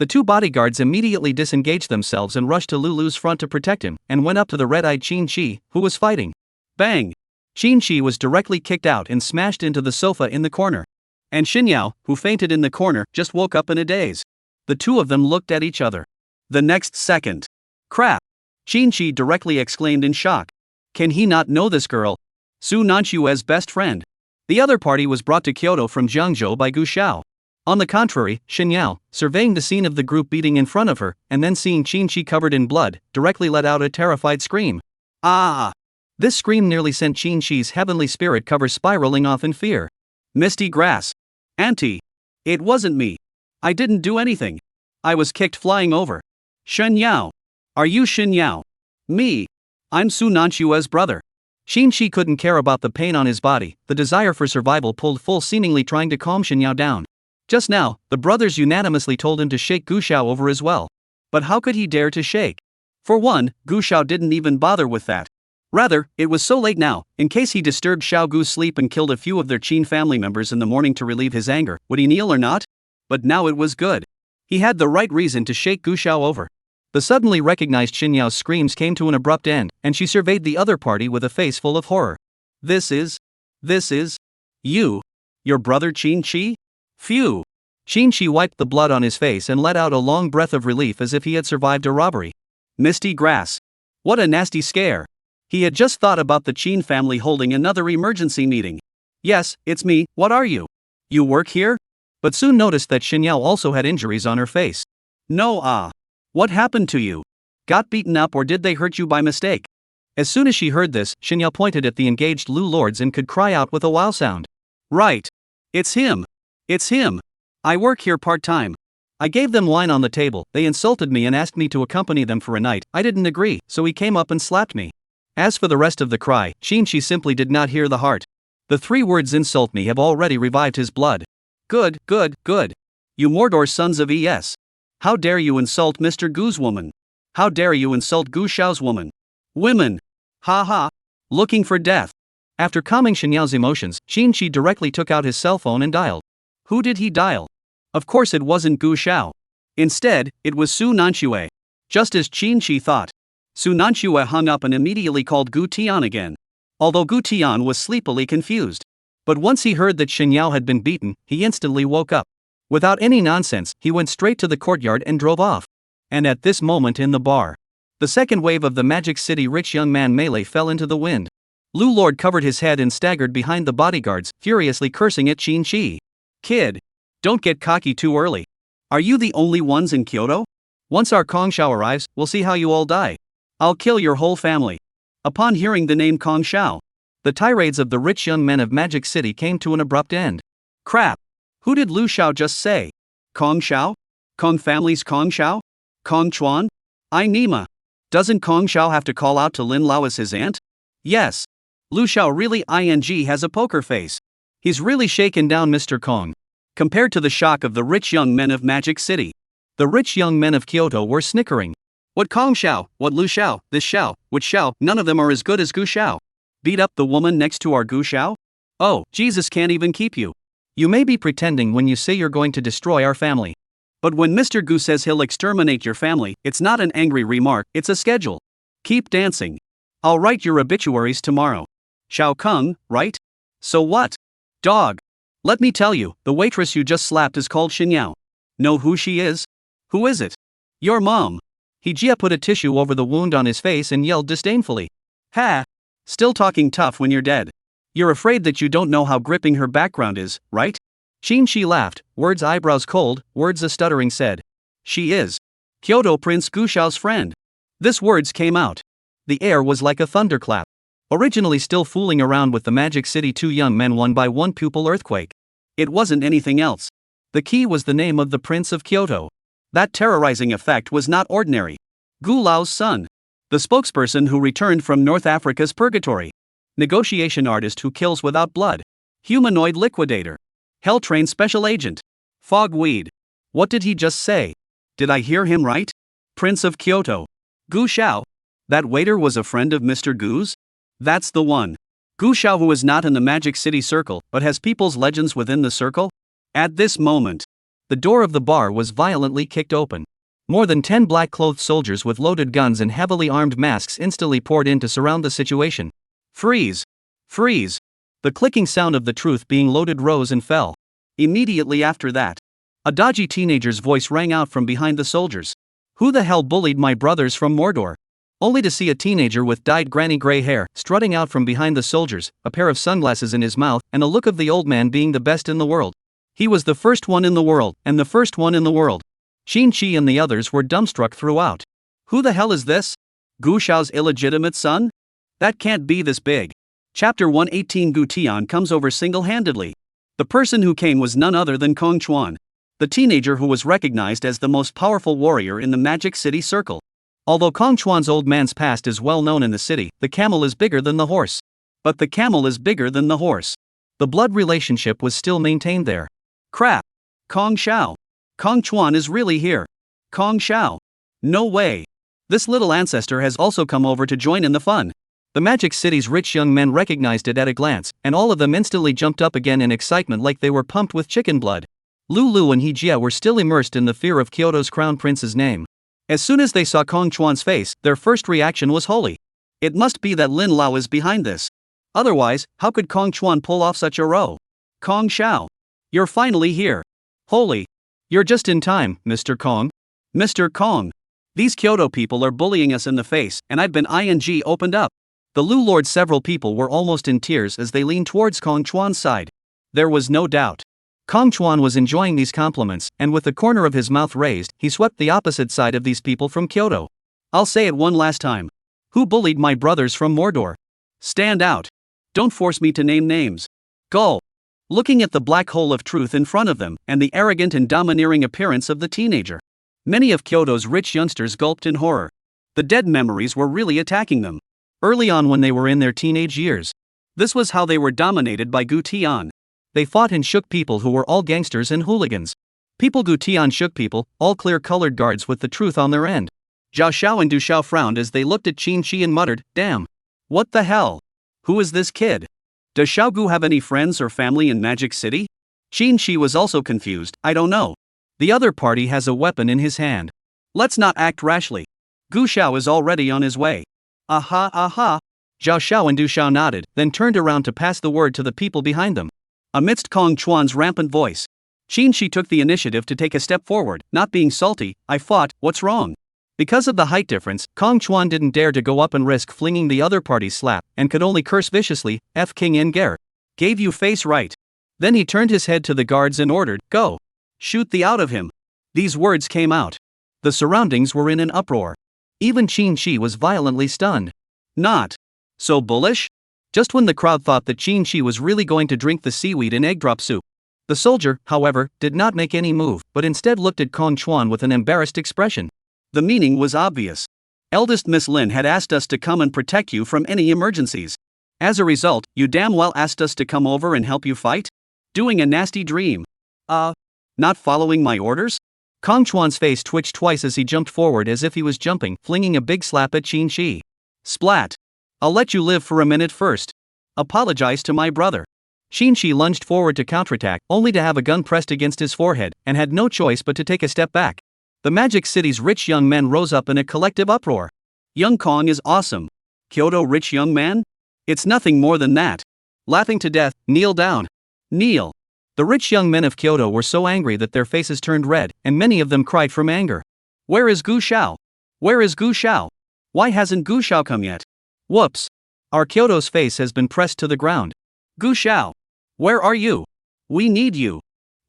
The two bodyguards immediately disengaged themselves and rushed to Lulu's front to protect him, and went up to the red-eyed Qin Shi, who was fighting. Bang! Qin Shi was directly kicked out and smashed into the sofa in the corner. And Xinyao, who fainted in the corner, just woke up in a daze. The two of them looked at each other. The next second. Crap! Qin Shi directly exclaimed in shock. Can he not know this girl? Su Nanshue's best friend. The other party was brought to Kyoto from Jiangzhou by Gu Xiao. On the contrary, Xinyao, surveying the scene of the group beating in front of her, and then seeing Qin Shi covered in blood, directly let out a terrified scream. Ah! This scream nearly sent Qin Shi's heavenly spirit cover spiraling off in fear. Misty grass. Auntie! It wasn't me. I didn't do anything. I was kicked flying over. Xinyao! Are you Xinyao? Me! I'm Su Nanshue's brother. Qin Shi couldn't care about the pain on his body, the desire for survival pulled full, seemingly trying to calm Xinyao down. Just now, the brothers unanimously told him to shake Gu Xiao over as well. But how could he dare to shake? For one, Gu Xiao didn't even bother with that. Rather, it was so late now, in case he disturbed Xiao Gu's sleep and killed a few of their Qin family members in the morning to relieve his anger, would he kneel or not? But now it was good. He had the right reason to shake Gu Xiao over. The suddenly recognized Xinyao's screams came to an abrupt end, and she surveyed the other party with a face full of horror. This is... you? Your brother Qin Shi? Phew! Qin Shi wiped the blood on his face and let out a long breath of relief as if he had survived a robbery. Misty grass. What a nasty scare. He had just thought about the Qin family holding another emergency meeting. Yes, it's me, what are you? You work here? But soon noticed that Xinyao also had injuries on her face. No. What happened to you? Got beaten up or did they hurt you by mistake? As soon as she heard this, Xinyao pointed at the engaged Lu Lords and could cry out with a wow sound. Right. It's him. It's him. I work here part-time. I gave them wine on the table, they insulted me and asked me to accompany them for a night. I didn't agree, so he came up and slapped me. As for the rest of the cry, Qin Shi simply did not hear the heart. The 3 words insult me have already revived his blood. Good. You Mordor's sons of Es. How dare you insult Mr. Gu's woman? How dare you insult Gu Xiao's woman? Women! Ha ha! Looking for death. After calming Xinyao's emotions, Qin Shi directly took out his cell phone and dialed. Who did he dial? Of course it wasn't Gu Xiao. Instead, it was Su Nanxue. Just as Qin Shi thought. Su Nanxue hung up and immediately called Gu Tian again. Although Gu Tian was sleepily confused. But once he heard that Xinyao had been beaten, he instantly woke up. Without any nonsense, he went straight to the courtyard and drove off. And at this moment in the bar, the second wave of the Magic City rich young man melee fell into the wind. Lu Lord covered his head and staggered behind the bodyguards, furiously cursing at Qin Shi. Kid! Don't get cocky too early. Are you the only ones in Kyoto? Once our Kong Xiao arrives, we'll see how you all die. I'll kill your whole family. Upon hearing the name Kong Xiao, the tirades of the rich young men of Magic City came to an abrupt end. Crap! Who did Lu Xiao just say? Kong Xiao? Kong family's Kong Xiao? Kong Chuan? Nima. Doesn't Kong Xiao have to call out to Lin Lao as his aunt? Yes. Lu Xiao really has a poker face. He's really shaken down Mr. Kong. Compared to the shock of the rich young men of Magic City, the rich young men of Kyoto were snickering. What Kong Xiao, what Lu Xiao, this Xiao, which Xiao, none of them are as good as Gu Xiao. Beat up the woman next to our Gu Xiao? Oh, Jesus can't even keep you. You may be pretending when you say you're going to destroy our family. But when Mr. Gu says he'll exterminate your family, it's not an angry remark, it's a schedule. Keep dancing. I'll write your obituaries tomorrow. Xiao Kung, right? So what? Dog. Let me tell you, the waitress you just slapped is called Xinyao. Know who she is? Who is it? Your mom. Jia put a tissue over the wound on his face and yelled disdainfully. Ha! Still talking tough when you're dead. You're afraid that you don't know how gripping her background is, right? Qin Shi laughed, words eyebrows cold, words a stuttering said. She is. Kyoto Prince Gu Xiao's friend. This words came out. The air was like a thunderclap. Originally still fooling around with the Magic City, 2 young men one by one pupil earthquake. It wasn't anything else. The key was the name of the Prince of Kyoto. That terrorizing effect was not ordinary. Gu Lao's son. The spokesperson who returned from North Africa's purgatory. Negotiation artist who kills without blood. Humanoid liquidator. Hell-trained special agent. Fogweed. What did he just say? Did I hear him right? Prince of Kyoto. Gu Xiao. That waiter was a friend of Mr. Gu's? That's the one. Gu Xiao, who is not in the Magic City Circle but has people's legends within the circle? At this moment, the door of the bar was violently kicked open. More than 10 black-clothed soldiers with loaded guns and heavily armed masks instantly poured in to surround the situation. Freeze! Freeze! The clicking sound of the truth being loaded rose and fell. Immediately after that, a dodgy teenager's voice rang out from behind the soldiers. "Who the hell bullied my brothers from Mordor?" Only to see a teenager with dyed granny gray hair strutting out from behind the soldiers, a pair of sunglasses in his mouth, and a look of the old man being the best in the world. He was the first one in the world, and the first one in the world. Qin and the others were dumbstruck throughout. Who the hell is this? Gu Xiao's illegitimate son? That can't be this big. Chapter 118. Gu Tian comes over single-handedly. The person who came was none other than Kong Chuan, the teenager who was recognized as the most powerful warrior in the Magic City Circle. Although Kong Chuan's old man's past is well known in the city, the camel is bigger than the horse. But the camel is bigger than the horse. The blood relationship was still maintained there. Crap! Kong Xiao! Kong Chuan is really here. Kong Xiao! No way! This little ancestor has also come over to join in the fun. The Magic City's rich young men recognized it at a glance, and all of them instantly jumped up again in excitement like they were pumped with chicken blood. Lulu and Hejia were still immersed in the fear of Kyoto's crown prince's name. As soon as they saw Kong Chuan's face, their first reaction was holy. It must be that Lin Lao is behind this. Otherwise, how could Kong Chuan pull off such a row? Kong Xiao! You're finally here. Holy! You're just in time, Mr. Kong. Mr. Kong! These Kyoto people are bullying us in the face, and I've been opened up. The Lu Lord, several people were almost in tears as they leaned towards Kong Chuan's side. There was no doubt. Kong Chuan was enjoying these compliments, and with the corner of his mouth raised, he swept the opposite side of these people from Kyoto. I'll say it one last time. Who bullied my brothers from Mordor? Stand out. Don't force me to name names. Go. Looking at the black hole of truth in front of them, and the arrogant and domineering appearance of the teenager, many of Kyoto's rich youngsters gulped in horror. The dead memories were really attacking them. Early on, when they were in their teenage years, this was how they were dominated by Gu Tian. They fought and shook people who were all gangsters and hooligans. People Gu Tian shook people, all clear-colored guards with the truth on their end. Zhao Xiao and Du Xiao frowned as they looked at Qin and muttered, "Damn. What the hell? Who is this kid? Does Xiao Gu have any friends or family in Magic City?" Qin was also confused. "I don't know. The other party has a weapon in his hand. Let's not act rashly. Gu Xiao is already on his way." Aha, aha. Zhao Xiao and Du Xiao nodded, then turned around to pass the word to the people behind them. Amidst Kong Chuan's rampant voice, Qin took the initiative to take a step forward, not being salty. "I fought, what's wrong?" Because of the height difference, Kong Chuan didn't dare to go up and risk flinging the other party's slap, and could only curse viciously, "F King Nger. Gave you face right." Then he turned his head to the guards and ordered, "Go. Shoot the out of him." These words came out. The surroundings were in an uproar. Even Qin was violently stunned. Not so bullish? Just when the crowd thought that Qin was really going to drink the seaweed in egg drop soup. The soldier, however, did not make any move, but instead looked at Kong Chuan with an embarrassed expression. The meaning was obvious. Eldest Miss Lin had asked us to come and protect you from any emergencies. As a result, you damn well asked us to come over and help you fight? Doing a nasty dream. Not following my orders? Kong Chuan's face twitched twice as he jumped forward as if he was jumping, flinging a big slap at Qin. Splat. I'll let you live for a minute first. Apologize to my brother. Qin lunged forward to counterattack, only to have a gun pressed against his forehead, and had no choice but to take a step back. The Magic City's rich young men rose up in a collective uproar. Young Kong is awesome. Kyoto rich young man? It's nothing more than that. Laughing to death, kneel down. Kneel. The rich young men of Kyoto were so angry that their faces turned red, and many of them cried from anger. Where is Gu Xiao? Where is Gu Xiao? Why hasn't Gu Xiao come yet? Whoops. Our Kyoto's face has been pressed to the ground. Gu Xiao. Where are you? We need you.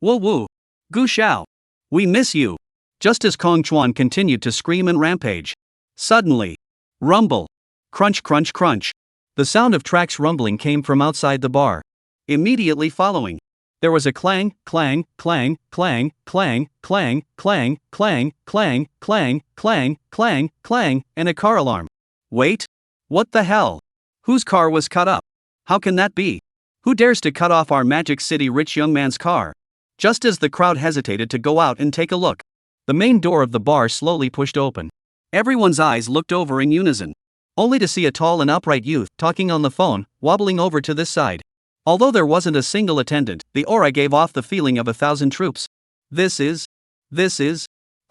Woo woo. Gu Xiao. We miss you. Just as Kong Chuan continued to scream and rampage. Suddenly. Rumble. Crunch crunch crunch. The sound of tracks rumbling came from outside the bar. Immediately following, there was a clang, clang, clang, clang, clang, clang, clang, clang, clang, clang, clang, clang, clang, and a car alarm. Wait. What the hell? Whose car was cut up? How can that be? Who dares to cut off our Magic City rich young man's car? Just as the crowd hesitated to go out and take a look, the main door of the bar slowly pushed open. Everyone's eyes looked over in unison. only to see a tall and upright youth talking on the phone, wobbling over to this side. Although there wasn't a single attendant, the aura gave off the feeling of 1,000 troops. This is.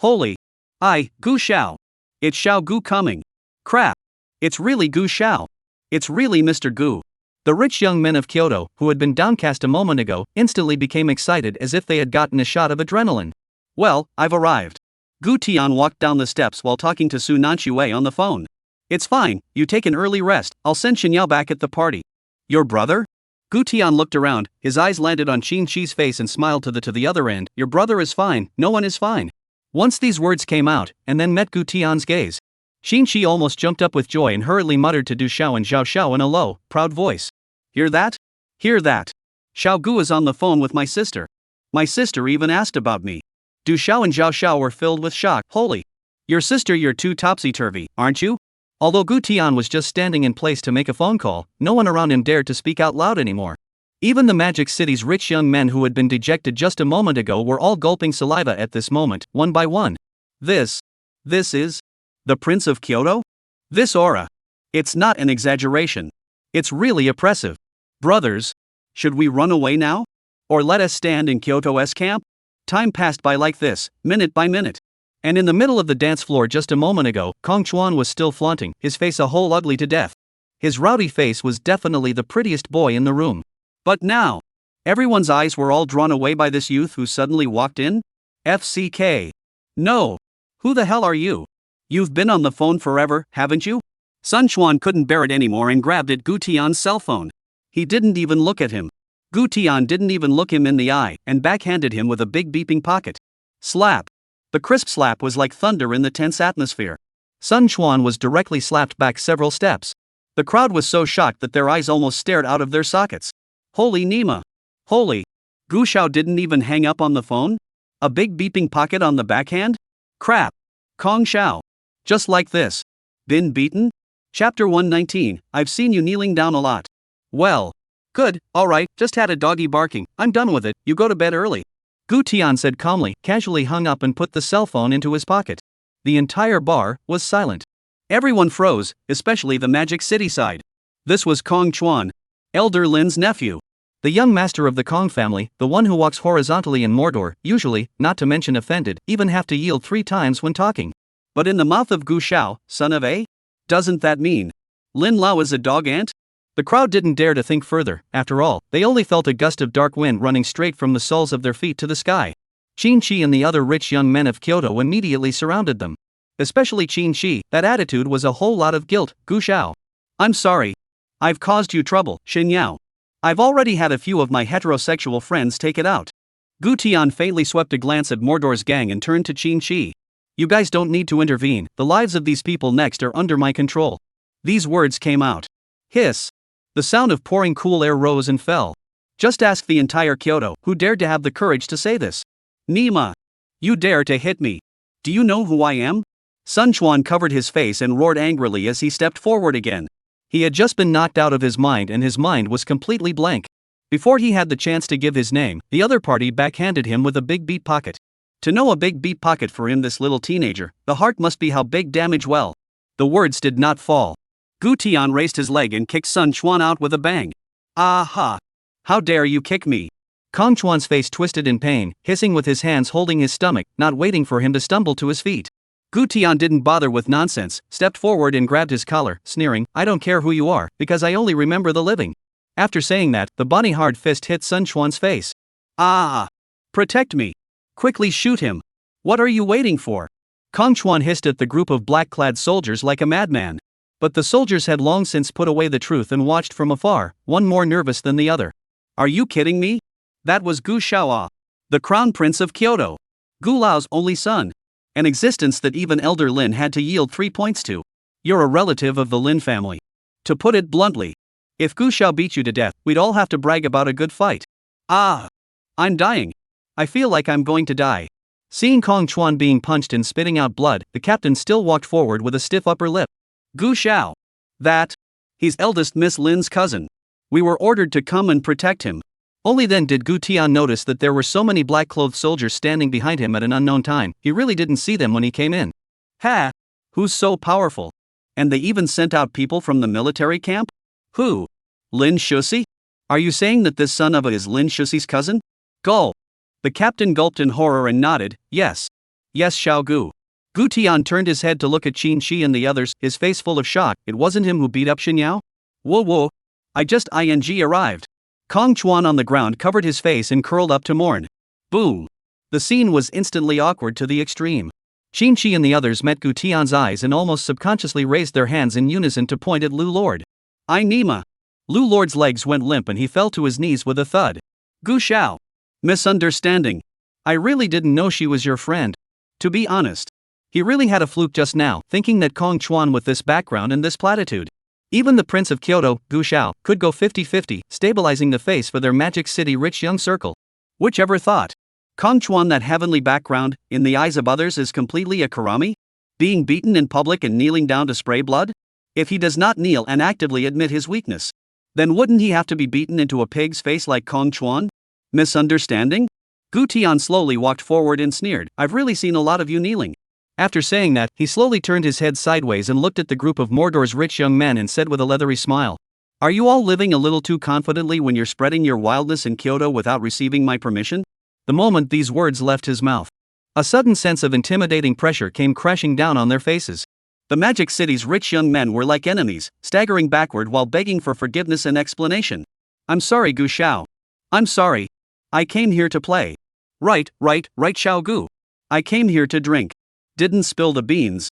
Holy. Gu Xiao. It's Xiao Gu coming. Crap. It's really Gu Xiao. It's really Mr. Gu. The rich young men of Kyoto, who had been downcast a moment ago, instantly became excited as if they had gotten a shot of adrenaline. Well, I've arrived. Gu Tian walked down the steps while talking to Su Nanxue on the phone. It's fine, you take an early rest, I'll send Xinyao back at the party. Your brother? Gu Tian looked around, his eyes landed on Qin Shi's face and smiled to the other end. Your brother is fine, no one is fine. Once these words came out, and then met Gu Tian's gaze, Qin Shi almost jumped up with joy and hurriedly muttered to Du Xiao and Zhao Xiao in a low, proud voice. Hear that? Hear that? Xiao Gu is on the phone with my sister. My sister even asked about me. Du Xiao and Zhao Xiao were filled with shock. Holy. Your sister, you're too topsy-turvy, aren't you? Although Gu Tian was just standing in place to make a phone call, no one around him dared to speak out loud anymore. Even the Magic City's rich young men who had been dejected just a moment ago were all gulping saliva at this moment, one by one. This is the Prince of Kyoto? This aura. It's not an exaggeration. It's really oppressive. Brothers, should we run away now? Or let us stand in Kyoto's camp? Time passed by like this, minute by minute. And in the middle of the dance floor just a moment ago, Kong Chuan was still flaunting, his face a whole ugly to death. His rowdy face was definitely the prettiest boy in the room. But now, everyone's eyes were all drawn away by this youth who suddenly walked in? FCK. No. Who the hell are you? You've been on the phone forever, haven't you? Sun Quan couldn't bear it anymore and grabbed at Gu Tian's cell phone. He didn't even look at him. Gu Tian didn't even look him in the eye and backhanded him with a big beeping pocket. Slap. The crisp slap was like thunder in the tense atmosphere. Sun Quan was directly slapped back several steps. The crowd was so shocked that their eyes almost stared out of their sockets. Holy Nima. Holy. Gu Xiao didn't even hang up on the phone? A big beeping pocket on the backhand? Crap. Kong Xiao. Just like this. Been beaten? Chapter 119, I've seen you kneeling down a lot. Well. Good, alright, just had a doggy barking, I'm done with it, you go to bed early. Gu Tian said calmly, casually hung up and put the cell phone into his pocket. The entire bar was silent. Everyone froze, especially the Magic City side. This was Kong Chuan, Elder Lin's nephew. The young master of the Kong family, the one who walks horizontally in Mordor, usually, not to mention offended, even have to yield 3 times when talking. But in the mouth of Gu Xiao, son of a? Doesn't that mean Lin Lao is a dog ant? The crowd didn't dare to think further, after all, they only felt a gust of dark wind running straight from the soles of their feet to the sky. Qin Shi and the other rich young men of Kyoto immediately surrounded them. Especially Qin Shi, that attitude was a whole lot of guilt. Gu Xiao. I'm sorry. I've caused you trouble, Xinyao. I've already had a few of my heterosexual friends take it out. Gu Tian faintly swept a glance at Mordor's gang and turned to Qin Shi. You guys don't need to intervene, the lives of these people next are under my control. These words came out. Hiss. The sound of pouring cool air rose and fell. Just ask the entire Kyoto, who dared to have the courage to say this. Nima. You dare to hit me. Do you know who I am? Sun Quan covered his face and roared angrily as he stepped forward again. He had just been knocked out of his mind and his mind was completely blank. Before he had the chance to give his name, the other party backhanded him with a big beat pocket. To know a big beat pocket for him, this little teenager, the heart must be how big damage. Well. The words did not fall. Gu Tian raised his leg and kicked Sun Quan out with a bang. Aha! How dare you kick me? Kong Chuan's face twisted in pain, hissing with his hands holding his stomach, not waiting for him to stumble to his feet. Gu Tian didn't bother with nonsense, stepped forward and grabbed his collar, sneering, I don't care who you are, because I only remember the living. After saying that, the bony hard fist hit Sun Quan's face. Ah! Protect me! Quickly shoot him! What are you waiting for? Kong Chuan hissed at the group of black-clad soldiers like a madman. But the soldiers had long since put away the truth and watched from afar, one more nervous than the other. Are you kidding me? That was Gu Xiao, the crown prince of Kyoto. Gu Lao's only son. An existence that even Elder Lin had to yield 3 points to. You're a relative of the Lin family. To put it bluntly, if Gu Xiao beat you to death, we'd all have to brag about a good fight. Ah! I'm dying. I feel like I'm going to die. Seeing Kong Chuan being punched and spitting out blood, the captain still walked forward with a stiff upper lip. Gu Xiao. That. He's eldest Miss Lin's cousin. We were ordered to come and protect him. Only then did Gu Tian notice that there were so many black-clothed soldiers standing behind him at an unknown time, he really didn't see them when he came in. Ha! Who's so powerful? And they even sent out people from the military camp? Who? Lin Shusi? Are you saying that this son of a is Lin Shusi's cousin? Gulp. The captain gulped in horror and nodded, yes. Yes, Xiao Gu. Gu Tian turned his head to look at Qin Shi and the others, his face full of shock. It wasn't him who beat up Xin Yao? Whoa whoa. I just arrived. Kong Chuan on the ground covered his face and curled up to mourn. Boom. The scene was instantly awkward to the extreme. Qin Shi and the others met Gu Tian's eyes and almost subconsciously raised their hands in unison to point at Lu Lord. I Nima. Lu Lord's legs went limp and he fell to his knees with a thud. Gu Xiao. Misunderstanding. I really didn't know she was your friend. To be honest. He really had a fluke just now, thinking that Kong Chuan with this background and this platitude. Even the Prince of Kyoto, Gu Xiao, could go 50-50, stabilizing the face for their Magic City rich young circle. Whichever thought. Kong Chuan that heavenly background, in the eyes of others is completely a karami? Being beaten in public and kneeling down to spray blood? If he does not kneel and actively admit his weakness, then wouldn't he have to be beaten into a pig's face like Kong Chuan? Misunderstanding? Gu Tian slowly walked forward and sneered, I've really seen a lot of you kneeling. After saying that, he slowly turned his head sideways and looked at the group of Mordor's rich young men and said with a leathery smile, are you all living a little too confidently when you're spreading your wildness in Kyoto without receiving my permission? The moment these words left his mouth, a sudden sense of intimidating pressure came crashing down on their faces. The Magic City's rich young men were like enemies, staggering backward while begging for forgiveness and explanation. I'm sorry, Gu Xiao. I'm sorry. I came here to play. Right, Xiao Gu. I came here to drink. Didn't spill the beans.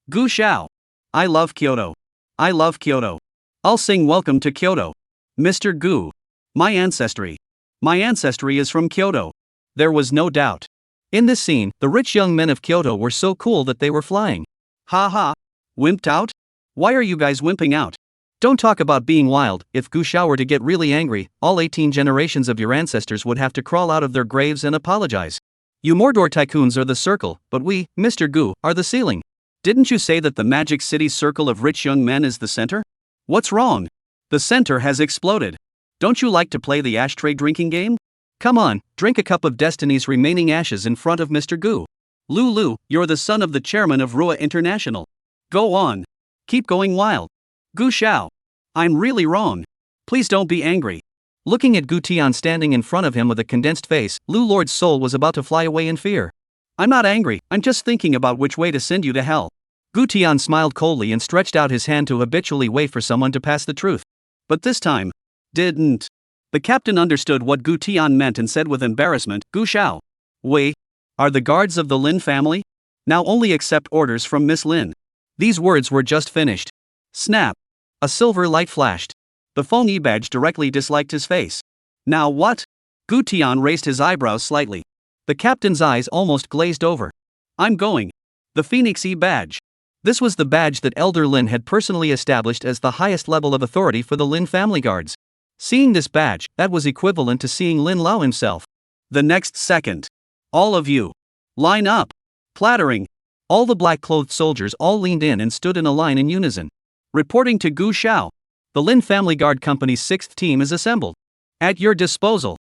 Gu Xiao. I love Kyoto. I love Kyoto. I'll sing Welcome to Kyoto. Mr. Gu. My ancestry. My ancestry is from Kyoto. There was no doubt. In this scene, the rich young men of Kyoto were so cool that they were flying. Ha ha. Wimped out? Why are you guys wimping out? Don't talk about being wild. If Gu Xiao were to get really angry, all 18 generations of your ancestors would have to crawl out of their graves and apologize. You Mordor tycoons are the circle, but we, Mr. Gu, are the ceiling. Didn't you say that the Magic City's circle of rich young men is the center? What's wrong? The center has exploded. Don't you like to play the ashtray drinking game? Come on, drink a cup of Destiny's remaining ashes in front of Mr. Gu. Lu, you're the son of the chairman of Rua International. Go on. Keep going wild. Gu Xiao. I'm really wrong. Please don't be angry. Looking at Gu Tian standing in front of him with a condensed face, Lu Lord's soul was about to fly away in fear. I'm not angry, I'm just thinking about which way to send you to hell. Gu Tian smiled coldly and stretched out his hand to habitually wait for someone to pass the truth. But this time, didn't. The captain understood what Gu Tian meant and said with embarrassment, Gu Xiao. Wei, are the guards of the Lin family? Now only accept orders from Miss Lin. These words were just finished. Snap. A silver light flashed. The phone e-badge directly disliked his face. Now what? Gu Tian raised his eyebrows slightly. The captain's eyes almost glazed over. I'm going. The Phoenix e-badge. This was the badge that Elder Lin had personally established as the highest level of authority for the Lin family guards. Seeing this badge, that was equivalent to seeing Lin Lao himself. The next second. All of you. Line up. Clattering. All the black-clothed soldiers all leaned in and stood in a line in unison. Reporting to Gu Xiao. The Lin Family Guard Company's 6th team is assembled. At your disposal.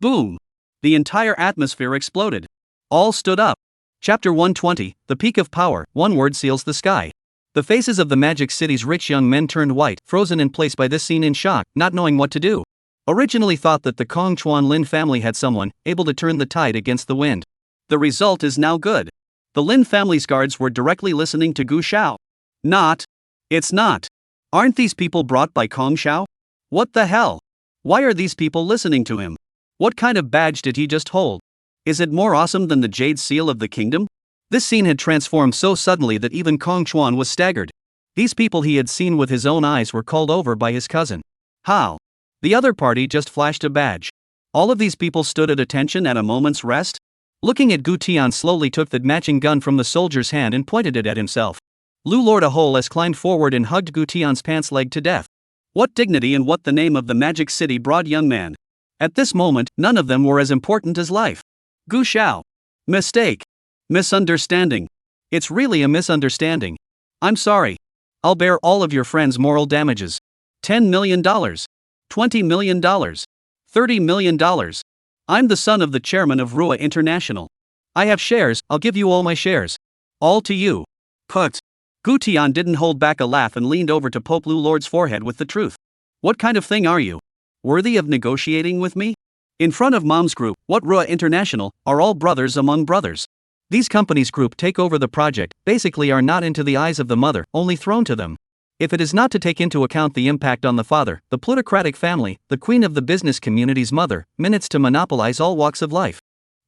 Boom. The entire atmosphere exploded. All stood up. Chapter 120, The Peak of Power, one word seals the sky. The faces of the Magic City's rich young men turned white, frozen in place by this scene in shock, not knowing what to do. Originally thought that the Kong Chuan Lin family had someone able to turn the tide against the wind. The result is now good. The Lin family's guards were directly listening to Gu Xiao. Not. It's not. Aren't these people brought by Kong Xiao? What the hell? Why are these people listening to him? What kind of badge did he just hold? Is it more awesome than the Jade Seal of the Kingdom? This scene had transformed so suddenly that even Kong Chuan was staggered. These people he had seen with his own eyes were called over by his cousin. How? The other party just flashed a badge. All of these people stood at attention at a moment's rest? Looking at Gu Tian slowly took the matching gun from the soldier's hand and pointed it at himself. Lu Lord Aholes climbed forward and hugged Gu Tian's pants leg to death. What dignity and what the name of the Magic City broad young man. At this moment, none of them were as important as life. Gu Xiao. Mistake. Misunderstanding. It's really a misunderstanding. I'm sorry. I'll bear all of your friends' moral damages. $10 million. $20 million. $30 million. I'm the son of the chairman of Rua International. I have shares, I'll give you all my shares. All to you. Put. Gu Tian didn't hold back a laugh and leaned over to poke Lu Lord's forehead with the truth. What kind of thing are you? Worthy of negotiating with me? In front of Mom's group, what Rua International, are all brothers among brothers. These companies group take over the project, basically are not into the eyes of the mother, only thrown to them. If it is not to take into account the impact on the father, the plutocratic family, the queen of the business community's mother, minutes to monopolize all walks of life.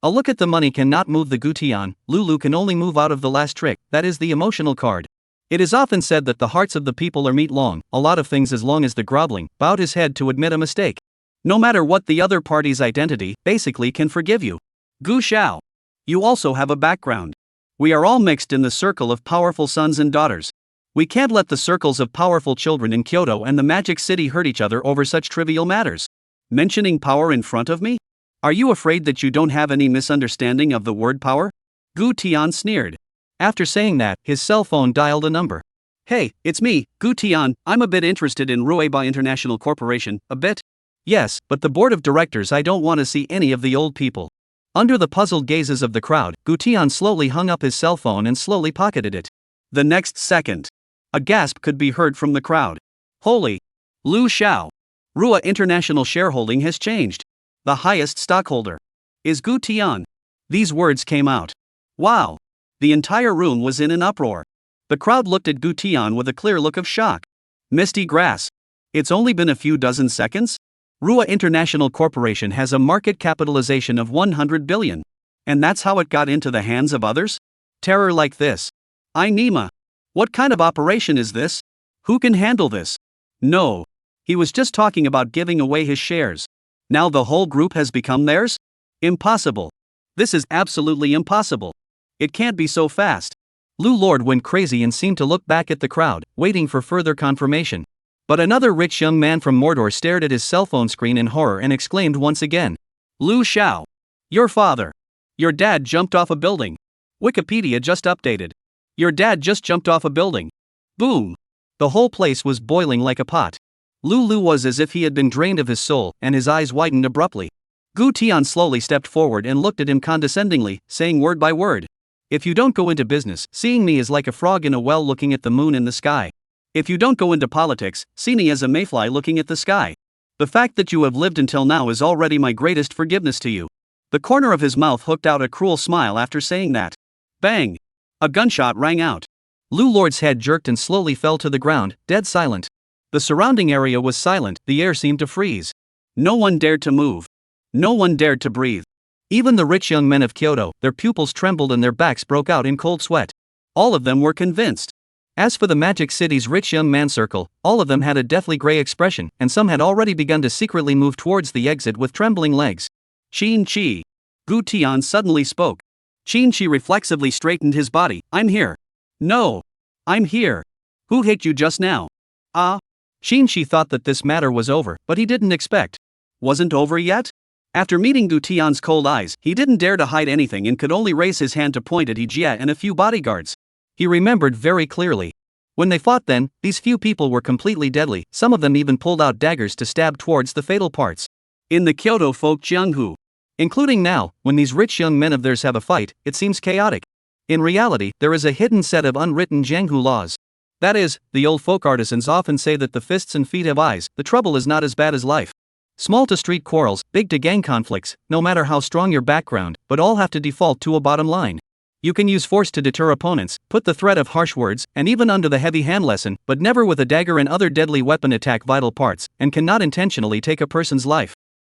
A look at the money cannot move the Gu Tian, Lulu can only move out of the last trick, that is the emotional card. It is often said that the hearts of the people are meat long, a lot of things as long as the groveling, bowed his head to admit a mistake. No matter what the other party's identity, basically can forgive you. Gu Xiao. You also have a background. We are all mixed in the circle of powerful sons and daughters. We can't let the circles of powerful children in Kyoto and the Magic City hurt each other over such trivial matters. Mentioning power in front of me? Are you afraid that you don't have any misunderstanding of the word power? Gu Tian sneered. After saying that, his cell phone dialed a number. Hey, it's me, Gu Tian, I'm a bit interested in Rueba International Corporation, a bit? Yes, but the board of directors I don't want to see any of the old people. Under the puzzled gazes of the crowd, Gu Tian slowly hung up his cell phone and slowly pocketed it. The next second, a gasp could be heard from the crowd. Holy! Lu Xiao! Rua International shareholding has changed. The highest stockholder is Gu Tian. These words came out. Wow! The entire room was in an uproar. The crowd looked at Gu Tian with a clear look of shock. Misty grass. It's only been a few dozen seconds? Rua International Corporation has a market capitalization of 100 billion. And that's how it got into the hands of others? Terror like this. Nima. What kind of operation is this? Who can handle this? No. He was just talking about giving away his shares. Now the whole group has become theirs? Impossible. This is absolutely impossible. It can't be so fast. Lu Lord went crazy and seemed to look back at the crowd, waiting for further confirmation. But another rich young man from Mordor stared at his cell phone screen in horror and exclaimed once again. Lu Xiao. Your father. Your dad jumped off a building. Wikipedia just updated. Your dad just jumped off a building. Boom. The whole place was boiling like a pot. Lu was as if he had been drained of his soul, and his eyes widened abruptly. Gu Tian slowly stepped forward and looked at him condescendingly, saying word by word. If you don't go into business, seeing me is like a frog in a well looking at the moon in the sky. If you don't go into politics, see me as a mayfly looking at the sky. The fact that you have lived until now is already my greatest forgiveness to you. The corner of his mouth hooked out a cruel smile after saying that. Bang! A gunshot rang out. Lu Lord's head jerked and slowly fell to the ground, dead silent. The surrounding area was silent, the air seemed to freeze. No one dared to move. No one dared to breathe. Even the rich young men of Kyoto, their pupils trembled and their backs broke out in cold sweat. All of them were convinced. As for the Magic City's rich young man circle, all of them had a deathly gray expression, and some had already begun to secretly move towards the exit with trembling legs. Qin Chi. Gu Tian suddenly spoke. Qin Chi reflexively straightened his body. I'm here. No. I'm here. Who hit you just now? Qin Chi thought that this matter was over, but he didn't expect. Wasn't over yet? After meeting Gu Tian's cold eyes, he didn't dare to hide anything and could only raise his hand to point at Hijie and a few bodyguards. He remembered very clearly. When they fought then, these few people were completely deadly, some of them even pulled out daggers to stab towards the fatal parts. In the Kyoto folk Jianghu. Including now, when these rich young men of theirs have a fight, it seems chaotic. In reality, there is a hidden set of unwritten Jianghu laws. That is, the old folk artisans often say that the fists and feet have eyes, the trouble is not as bad as life. Small to street quarrels, big to gang conflicts, no matter how strong your background, but all have to default to a bottom line. You can use force to deter opponents, put the threat of harsh words, and even under the heavy hand lesson, but never with a dagger and other deadly weapon attack vital parts, and cannot intentionally take a person's life.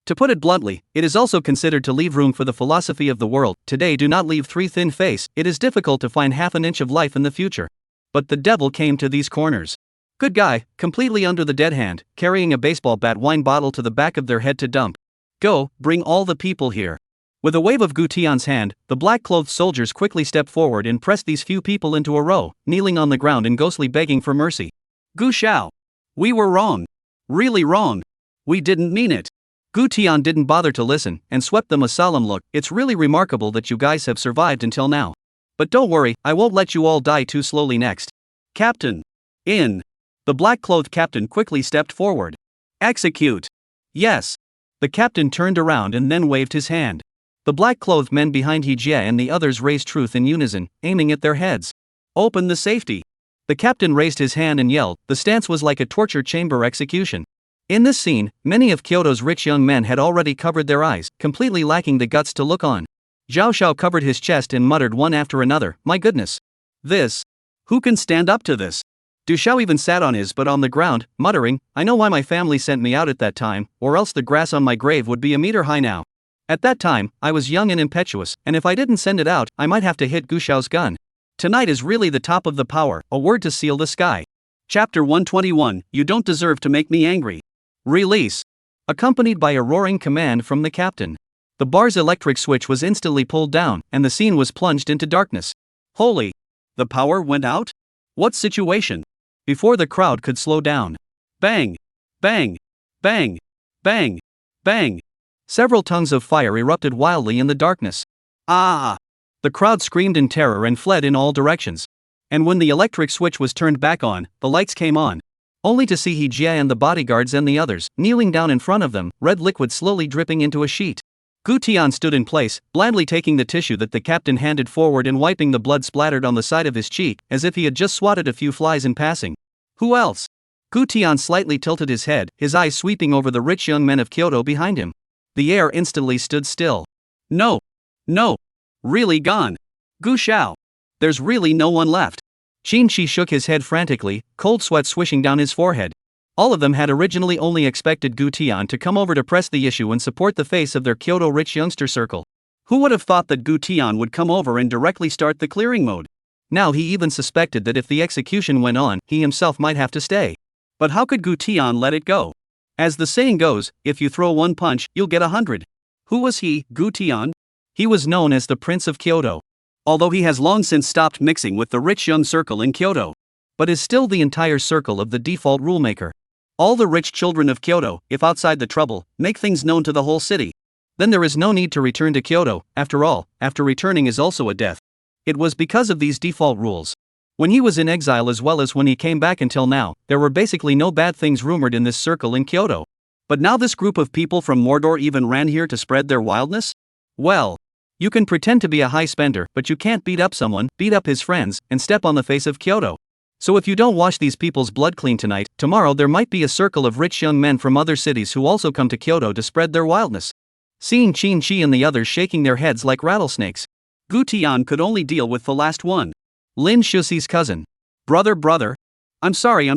To put it bluntly, it is also considered to leave room for the philosophy of the world. Today do not leave three thin face, it is difficult to find half an inch of life in the future. But the devil came to these corners. Good guy, completely under the dead hand, carrying a baseball bat wine bottle to the back of their head to dump. Go, bring all the people here. With a wave of Gu Tian's hand, the black-clothed soldiers quickly stepped forward and pressed these few people into a row, kneeling on the ground and ghostly begging for mercy. Gu Xiao. We were wrong. Really wrong. We didn't mean it. Gu Tian didn't bother to listen, and swept them a solemn look. It's really remarkable that you guys have survived until now. But don't worry, I won't let you all die too slowly next. Captain. In. The black-clothed captain quickly stepped forward. Execute. Yes. The captain turned around and then waved his hand. The black-clothed men behind Hijie and the others raised truth in unison, aiming at their heads. Open the safety. The captain raised his hand and yelled. The stance was like a torture chamber execution. In this scene, many of Kyoto's rich young men had already covered their eyes, completely lacking the guts to look on. Zhao Xiao covered his chest and muttered one after another, "My goodness. This. Who can stand up to this?" Du Xiao even sat on his butt on the ground, muttering, "I know why my family sent me out at that time, or else the grass on my grave would be a meter high now. At that time, I was young and impetuous, and if I didn't send it out, I might have to hit Gu Xiao's gun. Tonight is really the top of the power, a word to seal the sky." Chapter 121, You Don't Deserve to Make Me Angry. Release. Accompanied by a roaring command from the captain. The bar's electric switch was instantly pulled down, and the scene was plunged into darkness. Holy! The power went out? What situation? Before the crowd could slow down. Bang! Bang! Bang! Bang! Bang! Several tongues of fire erupted wildly in the darkness. Ah! The crowd screamed in terror and fled in all directions. And when the electric switch was turned back on, the lights came on. Only to see He Jie and the bodyguards and the others, kneeling down in front of them, red liquid slowly dripping into a sheet. Gu Tian stood in place, blandly taking the tissue that the captain handed forward and wiping the blood splattered on the side of his cheek, as if he had just swatted a few flies in passing. Who else? Gu Tian slightly tilted his head, his eyes sweeping over the rich young men of Kyoto behind him. The air instantly stood still. No. No. Really gone. Gu Xiao. There's really no one left. Qin Shi shook his head frantically, cold sweat swishing down his forehead. All of them had originally only expected Gu Tian to come over to press the issue and support the face of their Kyoto rich youngster circle. Who would have thought that Gu Tian would come over and directly start the clearing mode? Now he even suspected that if the execution went on, he himself might have to stay. But how could Gu Tian let it go? As the saying goes, if you throw one punch, you'll get 100. Who was he, Gu Tian? He was known as the Prince of Kyoto. Although he has long since stopped mixing with the rich young circle in Kyoto. But is still the entire circle of the default rulemaker. All the rich children of Kyoto, if outside the trouble, make things known to the whole city. Then there is no need to return to Kyoto. After all, after returning is also a death. It was because of these default rules. When he was in exile as well as when he came back until now, there were basically no bad things rumored in this circle in Kyoto. But now this group of people from Mordor even ran here to spread their wildness? Well, you can pretend to be a high spender, but you can't beat up someone, beat up his friends, and step on the face of Kyoto. So if you don't wash these people's blood clean tonight, tomorrow there might be a circle of rich young men from other cities who also come to Kyoto to spread their wildness. Seeing Qin Shi and the others shaking their heads like rattlesnakes, Gu Tian could only deal with the last one. Lin Shuxi's cousin. Brother. I'm sorry.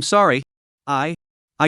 I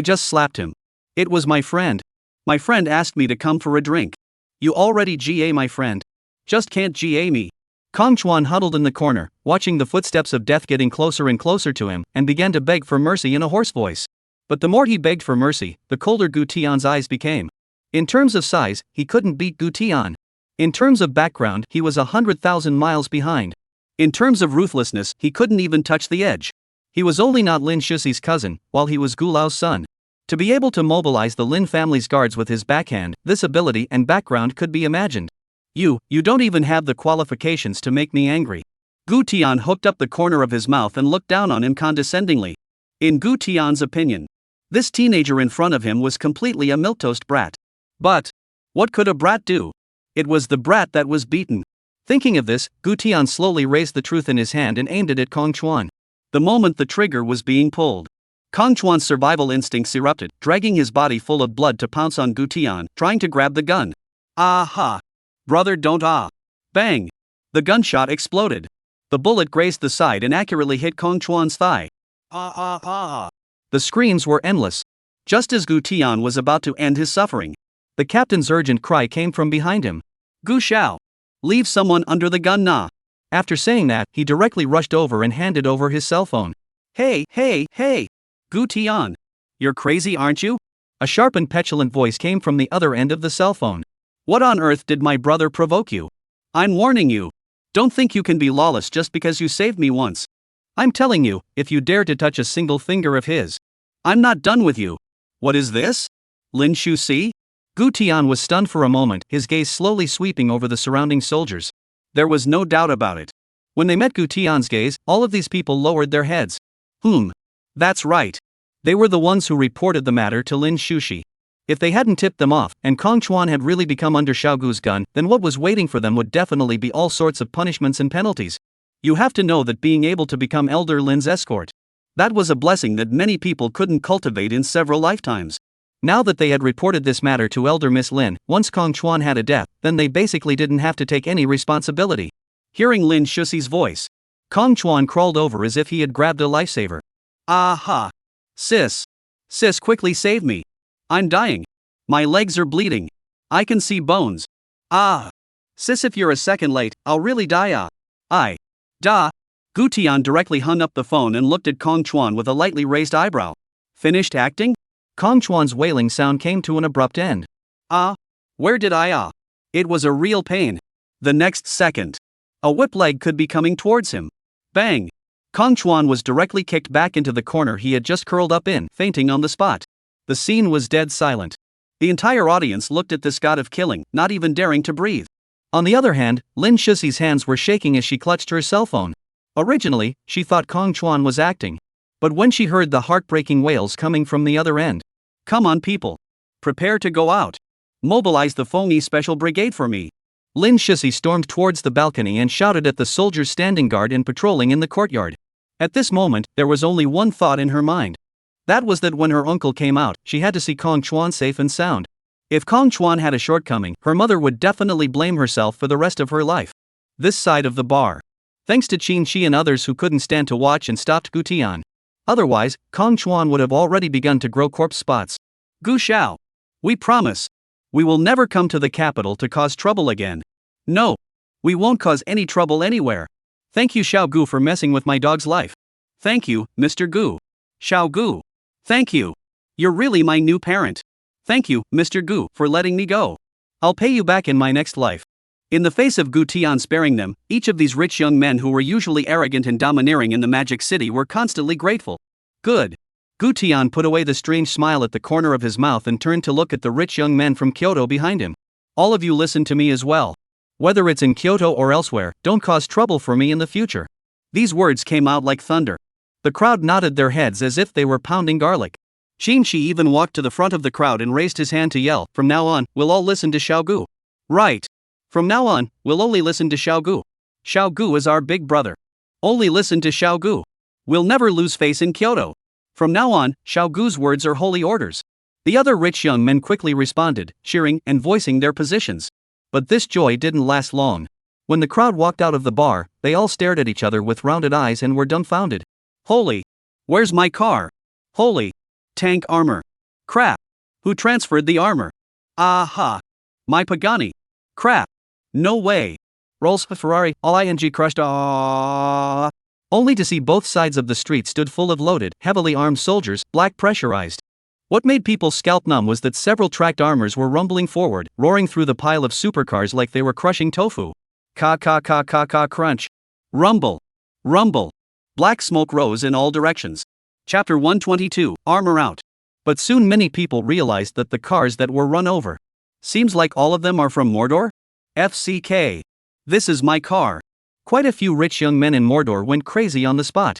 just slapped him. It was my friend. My friend asked me to come for a drink. You already GA my friend. Just can't GA me. Kong Chuan huddled in the corner, watching the footsteps of death getting closer and closer to him, and began to beg for mercy in a hoarse voice. But the more he begged for mercy, the colder Gu Tian's eyes became. In terms of size, he couldn't beat Gu Tian. In terms of background, he was 100,000 miles behind. In terms of ruthlessness, he couldn't even touch the edge. He was only not Lin Shuxi's cousin, while he was Gu Lao's son. To be able to mobilize the Lin family's guards with his backhand, this ability and background could be imagined. You don't even have the qualifications to make me angry. Gu Tian hooked up the corner of his mouth and looked down on him condescendingly. In Gu Tian's opinion, this teenager in front of him was completely a milquetoast brat. But what could a brat do? It was the brat that was beaten. Thinking of this, Gu Tian slowly raised the truth in his hand and aimed it at Kong Chuan. The moment the trigger was being pulled, Kong Chuan's survival instincts erupted, dragging his body full of blood to pounce on Gu Tian, trying to grab the gun. Aha! Brother, don't ah! Bang! The gunshot exploded. The bullet grazed the side and accurately hit Kong Chuan's thigh. The screams were endless. Just as Gu Tian was about to end his suffering, the captain's urgent cry came from behind him. Gu Xiao! Leave someone under the gun nah! After saying that, he directly rushed over and handed over his cell phone. Hey! Gu Tian! You're crazy, aren't you? A sharp and petulant voice came from the other end of the cell phone. What on earth did my brother provoke you? I'm warning you. Don't think you can be lawless just because you saved me once. I'm telling you, if you dare to touch a single finger of his, I'm not done with you. What is this? Lin Shuxi? Gu Tian was stunned for a moment, his gaze slowly sweeping over the surrounding soldiers. There was no doubt about it. When they met Gu Tian's gaze, all of these people lowered their heads. That's right. They were the ones who reported the matter to Lin Shuxi. If they hadn't tipped them off, and Kong Chuan had really become under Xiaogu's gun, then what was waiting for them would definitely be all sorts of punishments and penalties. You have to know that being able to become Elder Lin's escort, That was a blessing that many people couldn't cultivate in several lifetimes. Now that they had reported this matter to Elder Miss Lin, once Kong Chuan had a death, then they basically didn't have to take any responsibility. Hearing Lin Shuxi's voice, Kong Chuan crawled over as if he had grabbed a lifesaver. Aha! Sis! Sis, quickly save me! I'm dying! My legs are bleeding! I can see bones! Ah! Sis, if you're a second late, I'll really die. Gu Tian directly hung up the phone and looked at Kong Chuan with a lightly raised eyebrow. Finished acting? Kong Chuan's wailing sound came to an abrupt end. Where did I? It was a real pain. The next second, a whip leg could be coming towards him. Bang! Kong Chuan was directly kicked back into the corner he had just curled up in, fainting on the spot. The scene was dead silent. The entire audience looked at this god of killing, not even daring to breathe. On the other hand, Lin Shuxi's hands were shaking as she clutched her cell phone. Originally, she thought Kong Chuan was acting. But when she heard the heartbreaking wails coming from the other end, "Come on, people. Prepare to go out. Mobilize the phony special brigade for me." Lin Shuxi stormed towards the balcony and shouted at the soldiers standing guard and patrolling in the courtyard. At this moment, there was only one thought in her mind. That was that when her uncle came out, she had to see Kong Chuan safe and sound. If Kong Chuan had a shortcoming, her mother would definitely blame herself for the rest of her life. This side of the bar. Thanks to Qin Shi and others who couldn't stand to watch and stopped Gu Tian. Otherwise, Kong Chuan would have already begun to grow corpse spots. Gu Xiao. We promise. We will never come to the capital to cause trouble again. No. We won't cause any trouble anywhere. Thank you, Xiao Gu, for messing with my dog's life. Thank you, Mr. Gu. Xiao Gu. Thank you. You're really my new parent. Thank you, Mr. Gu, for letting me go. I'll pay you back in my next life. In the face of Gu Tian sparing them, each of these rich young men who were usually arrogant and domineering in the Magic City were constantly grateful. Good. Gu Tian put away the strange smile at the corner of his mouth and turned to look at the rich young men from Kyoto behind him. All of you listen to me as well. Whether it's in Kyoto or elsewhere, don't cause trouble for me in the future. These words came out like thunder. The crowd nodded their heads as if they were pounding garlic. Qin Shi even walked to the front of the crowd and raised his hand to yell, "From now on, we'll all listen to Xiao Gu." Right. From now on, we'll only listen to Xiao Gu. Xiao Gu is our big brother. Only listen to Xiao Gu. We'll never lose face in Kyoto. From now on, Xiao Gu's words are holy orders. The other rich young men quickly responded, cheering and voicing their positions. But this joy didn't last long. When the crowd walked out of the bar, they all stared at each other with rounded eyes and were dumbfounded. Holy! Where's my car? Holy! Tank armor. Crap! Who transferred the armor? Aha! My Pagani. Crap! No way! Rolls Ferrari, all ing crushed. Only to see both sides of the street stood full of loaded, heavily armed soldiers, black pressurized. What made people scalp numb was that several tracked armors were rumbling forward, roaring through the pile of supercars like they were crushing tofu. Crunch. Rumble. Rumble. Black smoke rose in all directions. Chapter 122, Armor Out. But soon many people realized that the cars that were run over. Seems like all of them are from Mordor? FCK. This is my car. Quite a few rich young men in Mordor went crazy on the spot.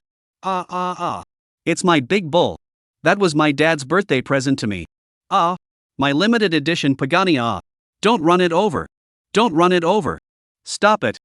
It's my big bull. That was my dad's birthday present to me. My limited edition Pagani. Don't run it over. Don't run it over. Stop it.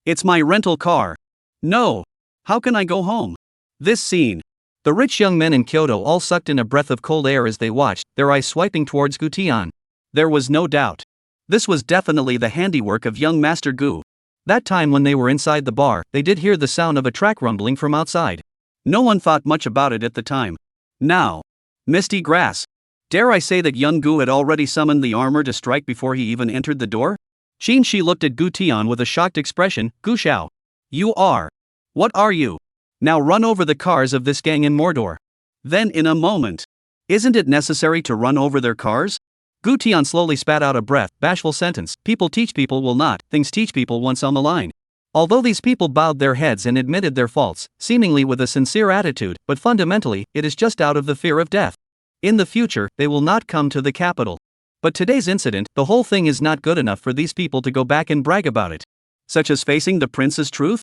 It's my rental car. No. How can I go home? This scene. The rich young men in Kyoto all sucked in a breath of cold air as they watched, their eyes swiping towards Gu Tian. There was no doubt. This was definitely the handiwork of young Master Gu. That time when they were inside the bar, they did hear the sound of a track rumbling from outside. No one thought much about it at the time. Now. Misty grass. Dare I say that young Gu had already summoned the armor to strike before he even entered the door? Qin Shi looked at Gu Tian with a shocked expression. Gu Xiao. You are. What are you? Now run over the cars of this gang in Mordor. Then in a moment. Isn't it necessary to run over their cars? Gu Tian slowly spat out a breath, bashful sentence. People teach people will not, things teach people once on the line. Although these people bowed their heads and admitted their faults, seemingly with a sincere attitude, but fundamentally, it is just out of the fear of death. In the future, they will not come to the capital. But today's incident, the whole thing is not good enough for these people to go back and brag about it. Such as facing the prince's truth?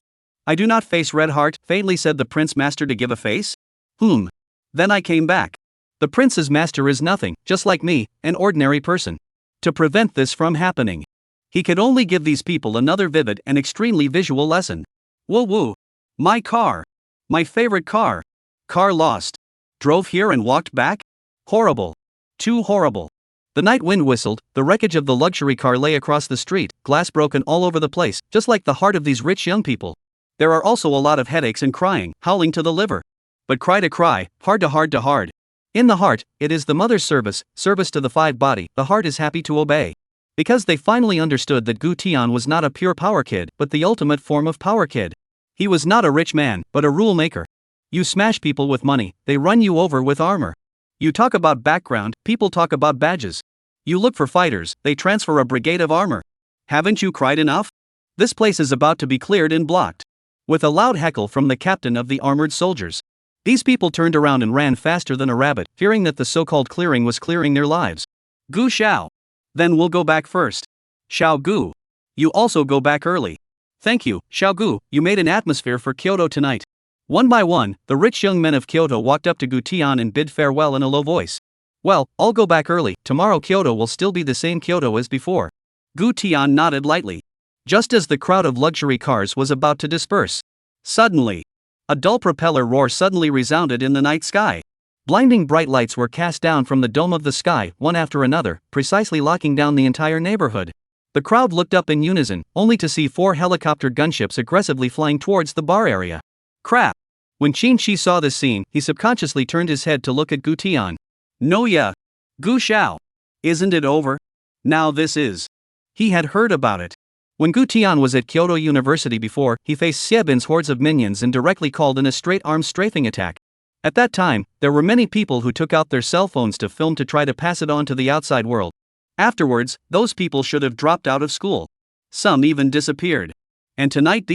I do not face Red Heart, faintly said the prince master to give a face. Then I came back. The prince's master is nothing, just like me, an ordinary person. To prevent this from happening, he could only give these people another vivid and extremely visual lesson. Woo woo. My car. My favorite car. Car lost. Drove here and walked back? Horrible. Too horrible. The night wind whistled, the wreckage of the luxury car lay across the street, glass broken all over the place, just like the heart of these rich young people. There are also a lot of headaches and crying, howling to the liver. But cry to cry, hard to hard to hard. In the heart, it is the mother's service to the five body, the heart is happy to obey. Because they finally understood that Gu Tian was not a pure power kid, but the ultimate form of power kid. He was not a rich man, but a rule maker. You smash people with money, they run you over with armor. You talk about background, people talk about badges. You look for fighters, they transfer a brigade of armor. Haven't you cried enough? This place is about to be cleared and blocked. With a loud heckle from the captain of the armored soldiers. These people turned around and ran faster than a rabbit, fearing that the so-called clearing was clearing their lives. Gu Xiao. Then we'll go back first. Xiao Gu. You also go back early. Thank you, Xiao Gu, you made an atmosphere for Kyoto tonight. One by one, the rich young men of Kyoto walked up to Gu Tian and bid farewell in a low voice. Well, I'll go back early, tomorrow Kyoto will still be the same Kyoto as before. Gu Tian nodded lightly. Just as the crowd of luxury cars was about to disperse. Suddenly, a dull propeller roar suddenly resounded in the night sky. Blinding bright lights were cast down from the dome of the sky, one after another, precisely locking down the entire neighborhood. The crowd looked up in unison, only to see 4 helicopter gunships aggressively flying towards the bar area. Crap! When Qin Shi saw this scene, he subconsciously turned his head to look at Gu Tian. No ya! Gu Xiao! Isn't it over? Now this is. He had heard about it. When Gu Tian was at Kyoto University before, he faced Xiebin's hordes of minions and directly called in a straight-arm strafing attack. At that time, there were many people who took out their cell phones to film to try to pass it on to the outside world. Afterwards, those people should have dropped out of school. Some even disappeared. And tonight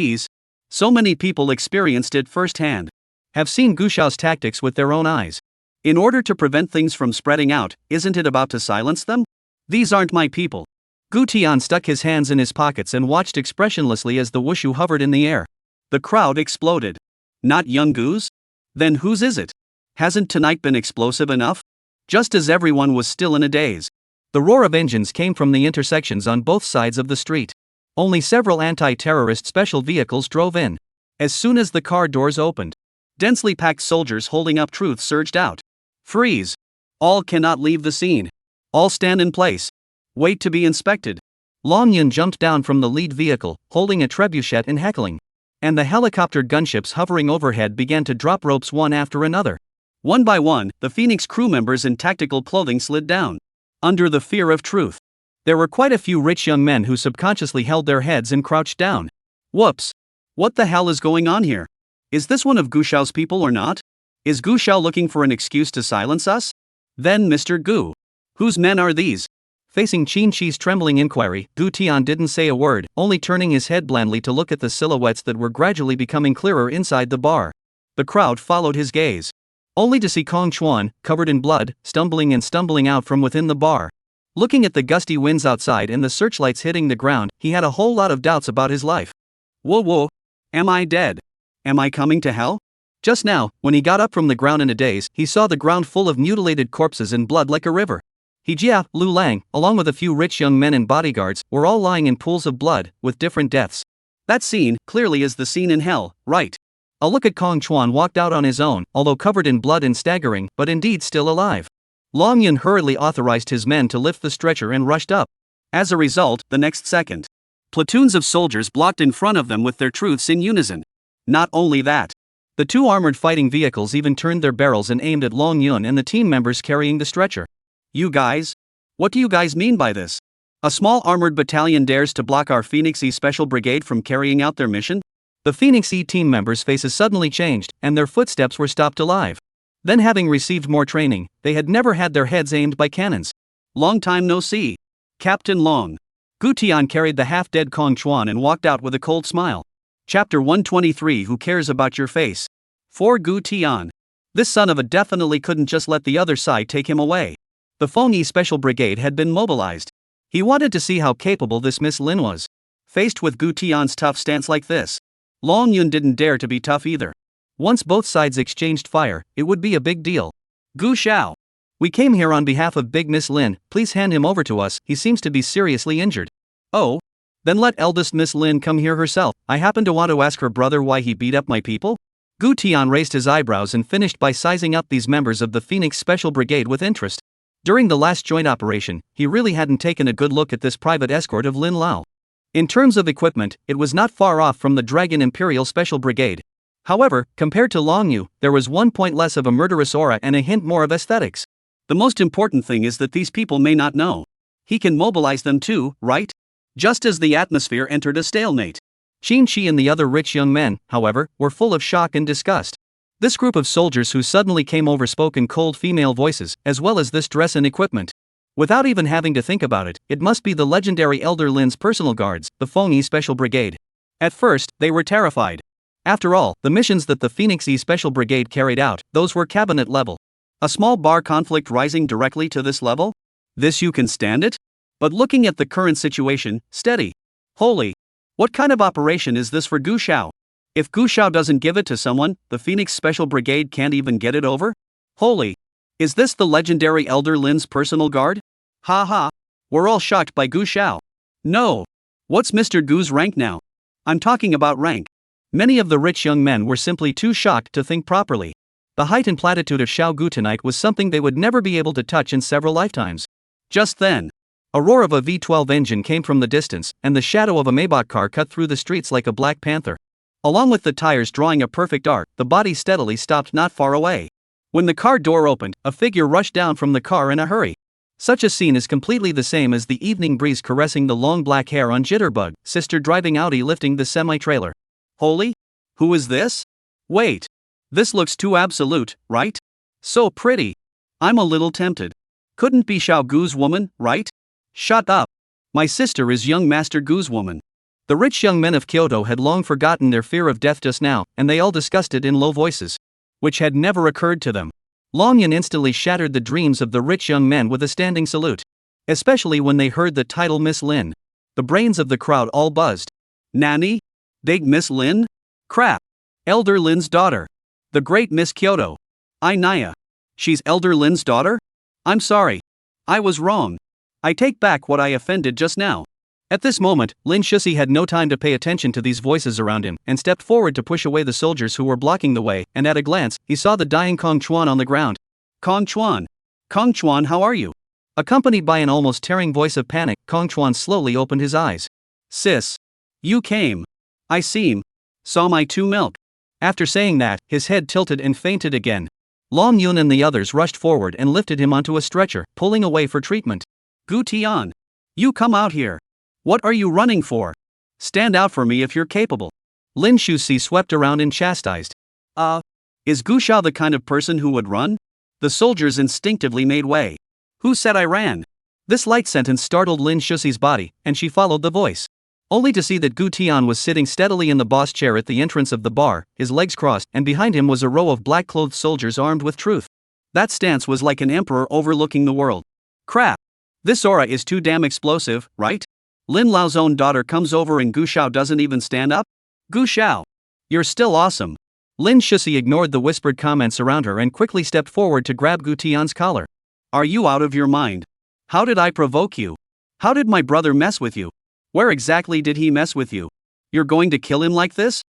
so many people experienced it firsthand. Have seen Gu Xiao's tactics with their own eyes. In order to prevent things from spreading out, isn't it about to silence them? These aren't my people. Gu Tian stuck his hands in his pockets and watched expressionlessly as the wushu hovered in the air. The crowd exploded. Not young Gu's? Then whose is it? Hasn't tonight been explosive enough? Just as everyone was still in a daze. The roar of engines came from the intersections on both sides of the street. Only several anti-terrorist special vehicles drove in. As soon as the car doors opened, densely packed soldiers holding up truth surged out. Freeze! All cannot leave the scene. All stand in place. Wait to be inspected. Long Yun jumped down from the lead vehicle, holding a trebuchet and heckling. And the helicopter gunships hovering overhead began to drop ropes one after another. One by one, the Phoenix crew members in tactical clothing slid down. Under the fear of truth. There were quite a few rich young men who subconsciously held their heads and crouched down. Whoops! What the hell is going on here? Is this one of Gu Xiao's people or not? Is Gu Xiao looking for an excuse to silence us? Then Mr. Gu. Whose men are these? Facing Qin Shi's trembling inquiry, Gu Tian didn't say a word, only turning his head blandly to look at the silhouettes that were gradually becoming clearer inside the bar. The crowd followed his gaze. Only to see Kong Chuan, covered in blood, stumbling out from within the bar. Looking at the gusty winds outside and the searchlights hitting the ground, he had a whole lot of doubts about his life. Whoa. Am I dead? Am I coming to hell? Just now, when he got up from the ground in a daze, he saw the ground full of mutilated corpses and blood like a river. He Jia, Lu Lang, along with a few rich young men and bodyguards, were all lying in pools of blood, with different deaths. That scene, clearly is the scene in hell, right? A look at Kong Chuan walked out on his own, although covered in blood and staggering, but indeed still alive. Long Yun hurriedly authorized his men to lift the stretcher and rushed up. As a result, the next second, platoons of soldiers blocked in front of them with their truths in unison. Not only that, the 2 armored fighting vehicles even turned their barrels and aimed at Long Yun and the team members carrying the stretcher. You guys? What do you guys mean by this? A small armored battalion dares to block our Phoenix E Special Brigade from carrying out their mission? The Phoenix E team members' faces suddenly changed, and their footsteps were stopped alive. Then, having received more training, they had never had their heads aimed by cannons. Long time no see. Captain Long. Gu Tian carried the half-dead Kong Chuan and walked out with a cold smile. Chapter 123. Who cares about your face? For Gu Tian. This son of a definitely couldn't just let the other side take him away. The Feng Yi Special Brigade had been mobilized. He wanted to see how capable this Miss Lin was. Faced with Gu Tian's tough stance like this, Long Yun didn't dare to be tough either. Once both sides exchanged fire, it would be a big deal. Gu Xiao. We came here on behalf of Big Miss Lin, please hand him over to us, he seems to be seriously injured. Oh? Then let eldest Miss Lin come here herself, I happen to want to ask her brother why he beat up my people? Gu Tian raised his eyebrows and finished by sizing up these members of the Phoenix Special Brigade with interest. During the last joint operation, he really hadn't taken a good look at this private escort of Lin Lao. In terms of equipment, it was not far off from the Dragon Imperial Special Brigade. However, compared to Long Yu, there was 1 point less of a murderous aura and a hint more of aesthetics. The most important thing is that these people may not know. He can mobilize them too, right? Just as the atmosphere entered a stalemate. Qin Shi and the other rich young men, however, were full of shock and disgust. This group of soldiers who suddenly came over spoke in cold female voices, as well as this dress and equipment. Without even having to think about it, it must be the legendary Elder Lin's personal guards, the Fengyi Special Brigade. At first, they were terrified. After all, the missions that the Phoenix E Special Brigade carried out, those were cabinet level. A small bar conflict rising directly to this level? This you can stand it? But looking at the current situation, steady. Holy. What kind of operation is this for Gu Xiao? If Gu Xiao doesn't give it to someone, the Phoenix Special Brigade can't even get it over? Holy. Is this the legendary Elder Lin's personal guard? Ha ha. We're all shocked by Gu Xiao. No. What's Mr. Gu's rank now? I'm talking about rank. Many of the rich young men were simply too shocked to think properly. The height and platitude of Xiao Gu tonight was something they would never be able to touch in several lifetimes. Just then, a roar of a V-12 engine came from the distance, and the shadow of a Maybach car cut through the streets like a black panther. Along with the tires drawing a perfect arc, the body steadily stopped not far away. When the car door opened, a figure rushed down from the car in a hurry. Such a scene is completely the same as the evening breeze caressing the long black hair on Jitterbug, sister driving Audi lifting the semi-trailer. Holy? Who is this? Wait. This looks too absolute, right? So pretty. I'm a little tempted. Couldn't be Xiao Gu's woman, right? Shut up. My sister is young Master Gu's woman. The rich young men of Kyoto had long forgotten their fear of death just now, and they all discussed it in low voices. Which had never occurred to them. Long Yan instantly shattered the dreams of the rich young men with a standing salute. Especially when they heard the title Miss Lin. The brains of the crowd all buzzed. Nani? Big Miss Lin? Crap. Elder Lin's daughter. The great Miss Kyoto. Naya. She's Elder Lin's daughter? I'm sorry. I was wrong. I take back what I offended just now. At this moment, Lin Shusi had no time to pay attention to these voices around him and stepped forward to push away the soldiers who were blocking the way, and at a glance, he saw the dying Kong Chuan on the ground. Kong Chuan. Kong Chuan, how are you? Accompanied by an almost tearing voice of panic, Kong Chuan slowly opened his eyes. Sis. You came. I seem. Saw my two milk. After saying that, his head tilted and fainted again. Long Yun and the others rushed forward and lifted him onto a stretcher, pulling away for treatment. Gu Tian. You come out here. What are you running for? Stand out for me if you're capable. Lin Shusi swept around and chastised. Is Gu Xiao the kind of person who would run? The soldiers instinctively made way. Who said I ran? This light sentence startled Lin Shusi's body, and she followed the voice. Only to see that Gu Tian was sitting steadily in the boss chair at the entrance of the bar, his legs crossed, and behind him was a row of black-clothed soldiers armed with truth. That stance was like an emperor overlooking the world. Crap. This aura is too damn explosive, right? Lin Lao's own daughter comes over and Gu Xiao doesn't even stand up? Gu Xiao. You're still awesome. Lin Shusi ignored the whispered comments around her and quickly stepped forward to grab Gu Tian's collar. Are you out of your mind? How did I provoke you? How did my brother mess with you? Where exactly did he mess with you? You're going to kill him like this?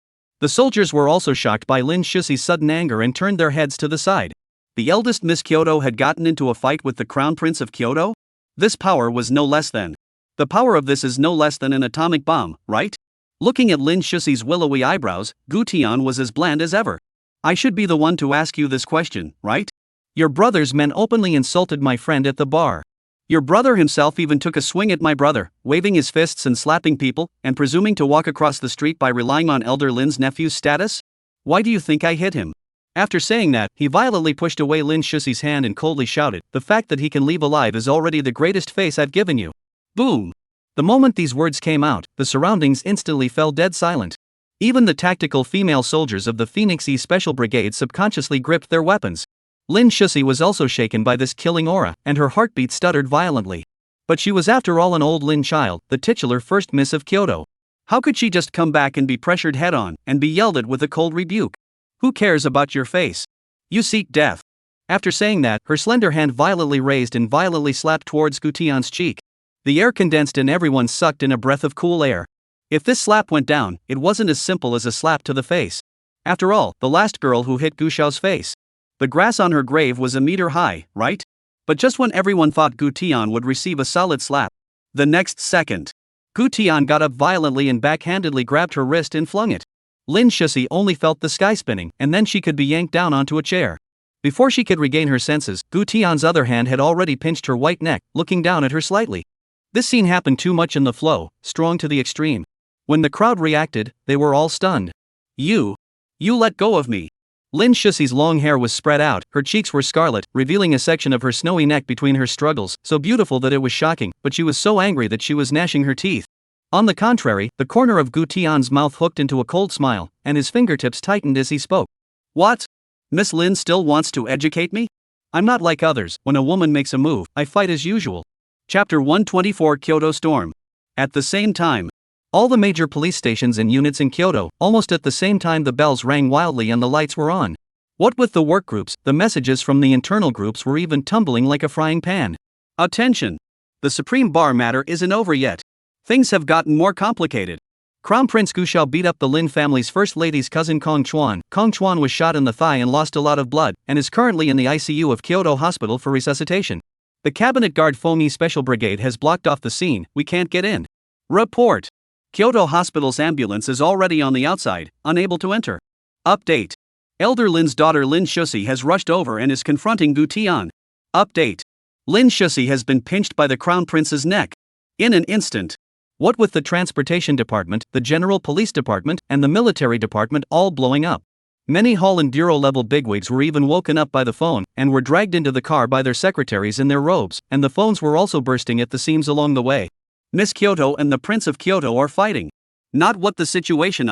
The soldiers were also shocked by Lin Shusi's sudden anger and turned their heads to the side. The eldest Miss Kyoto had gotten into a fight with the Crown Prince of Kyoto? This power was no less than. The power of this is no less than an atomic bomb, right? Looking at Lin Shusi's willowy eyebrows, Gu Tian was as bland as ever. I should be the one to ask you this question, right? Your brother's men openly insulted my friend at the bar. Your brother himself even took a swing at my brother, waving his fists and slapping people, and presuming to walk across the street by relying on Elder Lin's nephew's status? Why do you think I hit him? After saying that, he violently pushed away Lin Shusi's hand and coldly shouted, the fact that he can leave alive is already the greatest face I've given you. Boom! The moment these words came out, the surroundings instantly fell dead silent. Even the tactical female soldiers of the Phoenix E Special Brigade subconsciously gripped their weapons. Lin Shusi was also shaken by this killing aura, and her heartbeat stuttered violently. But she was after all an old Lin child, the titular first miss of Kyoto. How could she just come back and be pressured head-on, and be yelled at with a cold rebuke? Who cares about your face? You seek death. After saying that, her slender hand violently raised and violently slapped towards Gu Tian's cheek. The air condensed and everyone sucked in a breath of cool air. If this slap went down, it wasn't as simple as a slap to the face. After all, the last girl who hit Gu Xiao's face. The grass on her grave was a meter high, right? But just when everyone thought Gu Tian would receive a solid slap, the next second, Gu Tian got up violently and backhandedly grabbed her wrist and flung it. Lin Shusi only felt the sky spinning, and then she could be yanked down onto a chair. Before she could regain her senses, Gu Tian's other hand had already pinched her white neck, looking down at her slightly. This scene happened too much in the flow, strong to the extreme. When the crowd reacted, they were all stunned. You let go of me. Lin Shusi's long hair was spread out, her cheeks were scarlet, revealing a section of her snowy neck between her struggles, so beautiful that it was shocking, but she was so angry that she was gnashing her teeth. On the contrary, the corner of Gu Tian's mouth hooked into a cold smile, and his fingertips tightened as he spoke. What? Miss Lin still wants to educate me? I'm not like others. When a woman makes a move, I fight as usual. Chapter 124 Kyoto Storm. At the same time, all the major police stations and units in Kyoto, almost at the same time the bells rang wildly and the lights were on. What with the work groups, the messages from the internal groups were even tumbling like a frying pan. Attention! The Supreme Bar matter isn't over yet. Things have gotten more complicated. Crown Prince Gu Xiao beat up the Lin family's first lady's cousin Kong Chuan. Kong Chuan was shot in the thigh and lost a lot of blood, and is currently in the ICU of Kyoto Hospital for resuscitation. The Cabinet Guard Fomi Special Brigade has blocked off the scene, we can't get in. Report. Kyoto Hospital's ambulance is already on the outside, unable to enter. Update. Elder Lin's daughter Lin Shusi has rushed over and is confronting Gu Tian. Update. Lin Shusi has been pinched by the Crown Prince's neck. In an instant. What with the Transportation Department, the General Police Department, and the Military Department all blowing up. Many Hall and Bureau-level bigwigs were even woken up by the phone, and were dragged into the car by their secretaries in their robes, and the phones were also bursting at the seams along the way. Miss Kyoto and the Prince of Kyoto are fighting. Not what the situation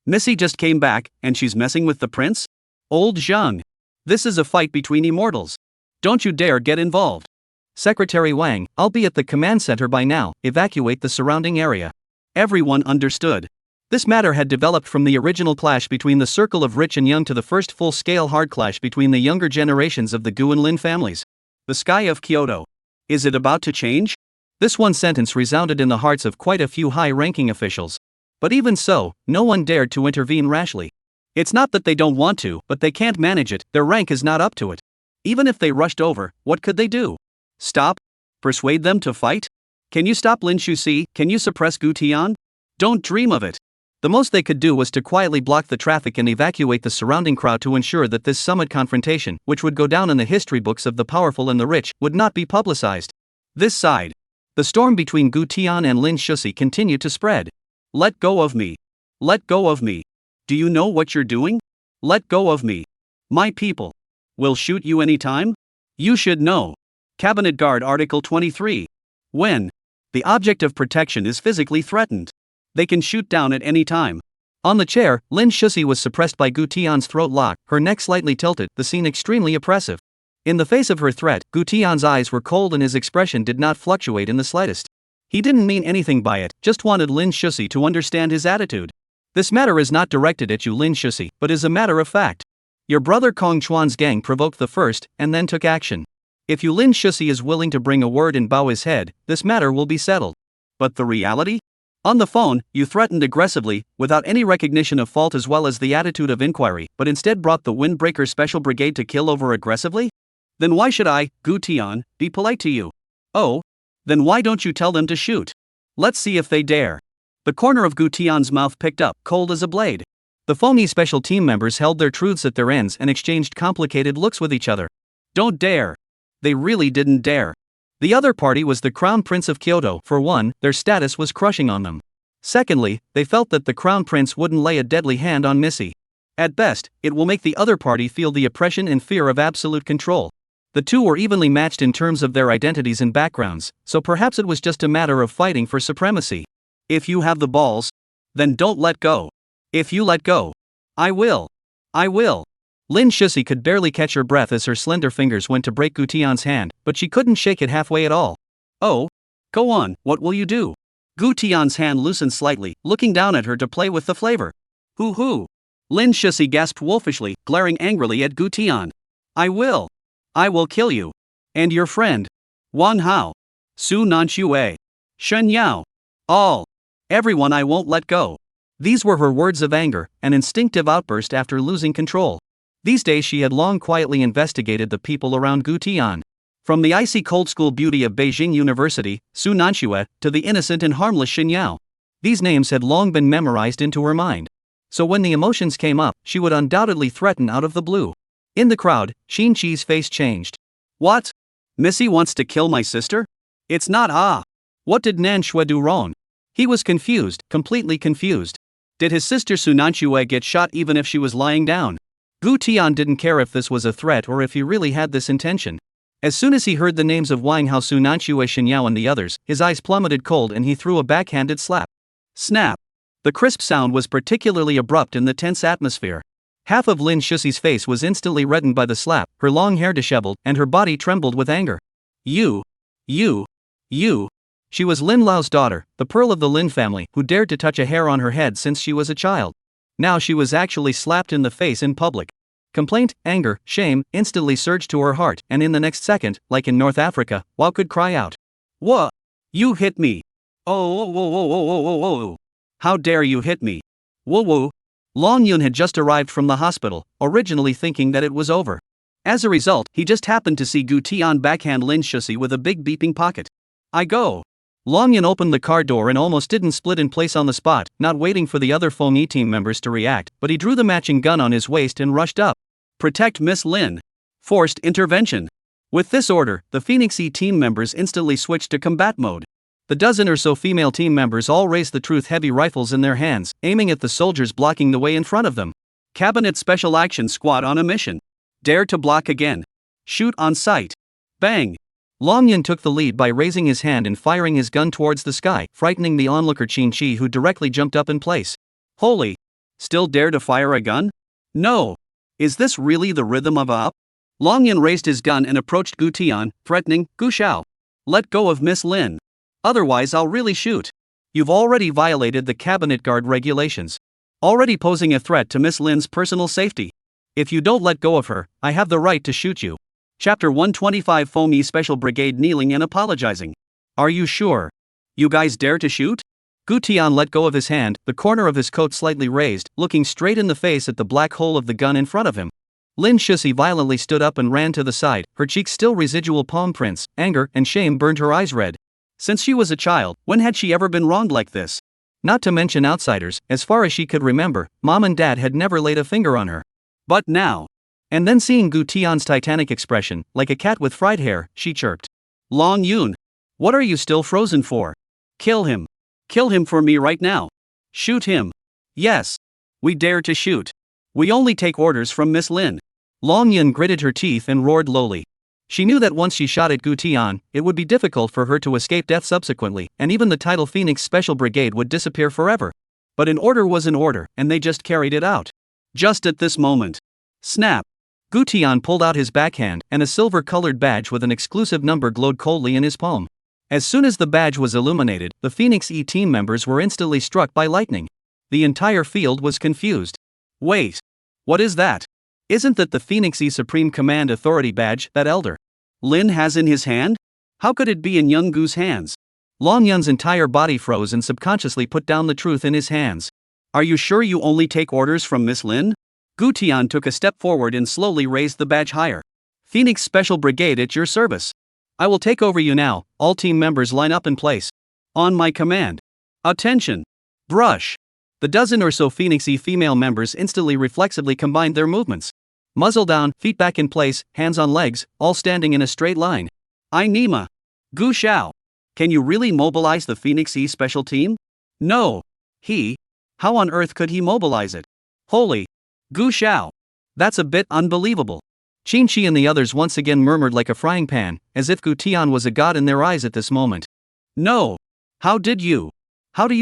Missy just came back, and she's messing with the prince? Old Zhang. This is a fight between immortals. Don't you dare get involved. Secretary Wang, I'll be at the command center by now, evacuate the surrounding area. Everyone understood. This matter had developed from the original clash between the circle of rich and young to the first full-scale hard clash between the younger generations of the Gu and Lin families. The sky of Kyoto. Is it about to change? This one sentence resounded in the hearts of quite a few high-ranking officials. But even so, no one dared to intervene rashly. It's not that they don't want to, but they can't manage it, their rank is not up to it. Even if they rushed over, what could they do? Stop? Persuade them to fight? Can you stop Lin Shusi? Can you suppress Gu Tian? Don't dream of it. The most they could do was to quietly block the traffic and evacuate the surrounding crowd to ensure that this summit confrontation, which would go down in the history books of the powerful and the rich, would not be publicized. This side. The storm between Gu Tian and Lin Shusi continued to spread. Let go of me. Let go of me. Do you know what you're doing? Let go of me. My people. Will shoot you anytime? You should know. Cabinet Guard Article 23. When the object of protection is physically threatened, they can shoot down at any time. On the chair, Lin Shusi was suppressed by Gu Tian's throat lock, her neck slightly tilted, the scene extremely oppressive. In the face of her threat, Gu Tian's eyes were cold and his expression did not fluctuate in the slightest. He didn't mean anything by it, just wanted Lin Shusi to understand his attitude. This matter is not directed at you, Lin Shusi, but is a matter of fact. Your brother Kong Chuan's gang provoked the first, and then took action. If you Lin Shusi is willing to bring a word and bow his head, this matter will be settled. But the reality? On the phone, you threatened aggressively, without any recognition of fault as well as the attitude of inquiry, but instead brought the Windbreaker Special Brigade to kill over aggressively? Then why should I, Gu Tian, be polite to you? Oh? Then why don't you tell them to shoot? Let's see if they dare. The corner of Gu Tian's mouth picked up, cold as a blade. The phony special team members held their truths at their ends and exchanged complicated looks with each other. Don't dare. They really didn't dare. The other party was the Crown Prince of Kyoto. For one, their status was crushing on them. Secondly, they felt that the Crown Prince wouldn't lay a deadly hand on Missy. At best, it will make the other party feel the oppression and fear of absolute control. The two were evenly matched in terms of their identities and backgrounds, so perhaps it was just a matter of fighting for supremacy. If you have the balls, then don't let go. If you let go, I will. I will. Lin Shusi could barely catch her breath as her slender fingers went to break Gu Tian's hand, but she couldn't shake it halfway at all. Oh? Go on, what will you do? Gu Tian's hand loosened slightly, looking down at her to play with the flavor. Hoo-hoo! Lin Shusi gasped wolfishly, glaring angrily at Gu Tian. I will. I will kill you. And your friend. Wan Hao. Su Nanxue. Shen Yao. All. Everyone I won't let go. These were her words of anger, an instinctive outburst after losing control. These days she had long quietly investigated the people around Gu Tian. From the icy cold school beauty of Beijing University, Su Nanxue, to the innocent and harmless Xin Yao. These names had long been memorized into her mind. So when the emotions came up, she would undoubtedly threaten out of the blue. In the crowd, Xin Qi's face changed. What? Missy wants to kill my sister? It's not What did Nanxue do wrong? He was confused, completely confused. Did his sister Su Nanxue get shot even if she was lying down? Gu Tian didn't care if this was a threat or if he really had this intention. As soon as he heard the names of Wang Hao, Su Nanxue, Xin Yao and the others, his eyes plummeted cold and he threw a backhanded slap. Snap! The crisp sound was particularly abrupt in the tense atmosphere. Half of Lin Shuxi's face was instantly reddened by the slap, her long hair disheveled, and her body trembled with anger. You! She was Lin Lao's daughter, the pearl of the Lin family, who dared to touch a hair on her head since she was a child. Now she was actually slapped in the face in public. Complaint, anger, shame, instantly surged to her heart, and in the next second, like in North Africa, Wao could cry out. What? You hit me! Oh! How dare you hit me! Whoa! Long Yun had just arrived from the hospital, originally thinking that it was over. As a result, he just happened to see Gu Tian backhand Lin Shuxi with a big beeping pocket. I go! Long Yun opened the car door and almost didn't split in place on the spot, not waiting for the other Feng Yi team members to react, but he drew the matching gun on his waist and rushed up. Protect Miss Lin. Forced intervention. With this order, the Phoenix E team members instantly switched to combat mode. The dozen or so female team members all raised the truth heavy rifles in their hands, aiming at the soldiers blocking the way in front of them. Cabinet Special Action Squad on a mission. Dare to block again. Shoot on sight. Bang! Long Yun took the lead by raising his hand and firing his gun towards the sky, frightening the onlooker Qin Chi, who directly jumped up in place. Holy! Still dare to fire a gun? No! Is this really the rhythm of a up? Long Yun raised his gun and approached Gu Tian, threatening, Gu Xiao. Let go of Miss Lin. Otherwise I'll really shoot. You've already violated the cabinet guard regulations. Already posing a threat to Miss Lin's personal safety. If you don't let go of her, I have the right to shoot you. Chapter 125 Feng Yi Special Brigade kneeling and apologizing. Are you sure? You guys dare to shoot? Gu Tian let go of his hand, the corner of his coat slightly raised, looking straight in the face at the black hole of the gun in front of him. Lin Shuxi violently stood up and ran to the side, her cheeks still residual palm prints. Anger and shame burned her eyes red. Since she was a child, when had she ever been wronged like this? Not to mention outsiders, as far as she could remember, mom and dad had never laid a finger on her. But now. And then seeing Gu Tian's titanic expression, like a cat with fried hair, she chirped. Long Yun. What are you still frozen for? Kill him. Kill him for me right now. Shoot him. Yes. We dare to shoot. We only take orders from Miss Lin. Long Yun gritted her teeth and roared lowly. She knew that once she shot at Gu Tian, it would be difficult for her to escape death subsequently, and even the title Phoenix Special Brigade would disappear forever. But an order was an order, and they just carried it out. Just at this moment. Snap! Gu Tian pulled out his backhand, and a silver-colored badge with an exclusive number glowed coldly in his palm. As soon as the badge was illuminated, the Phoenix E team members were instantly struck by lightning. The entire field was confused. Wait! What is that? Isn't that the Phoenix E Supreme Command Authority badge that Elder Lin has in his hand? How could it be in young Gu's hands? Long Yun's entire body froze and subconsciously put down the truth in his hands. Are you sure you only take orders from Miss Lin? Gu Tian took a step forward and slowly raised the badge higher. Phoenix Special Brigade at your service. I will take over you now. All team members line up in place. On my command. Attention! Brush! The dozen or so Phoenix E female members instantly reflexively combined their movements. Muzzle down, feet back in place, hands on legs, all standing in a straight line. Nima. Gu Xiao. Can you really mobilize the Phoenix E special team? No. How on earth could he mobilize it? Holy. Gu Xiao. That's a bit unbelievable. Qin Chi and the others once again murmured like a frying pan, as if Gu Tian was a god in their eyes at this moment. No. How do you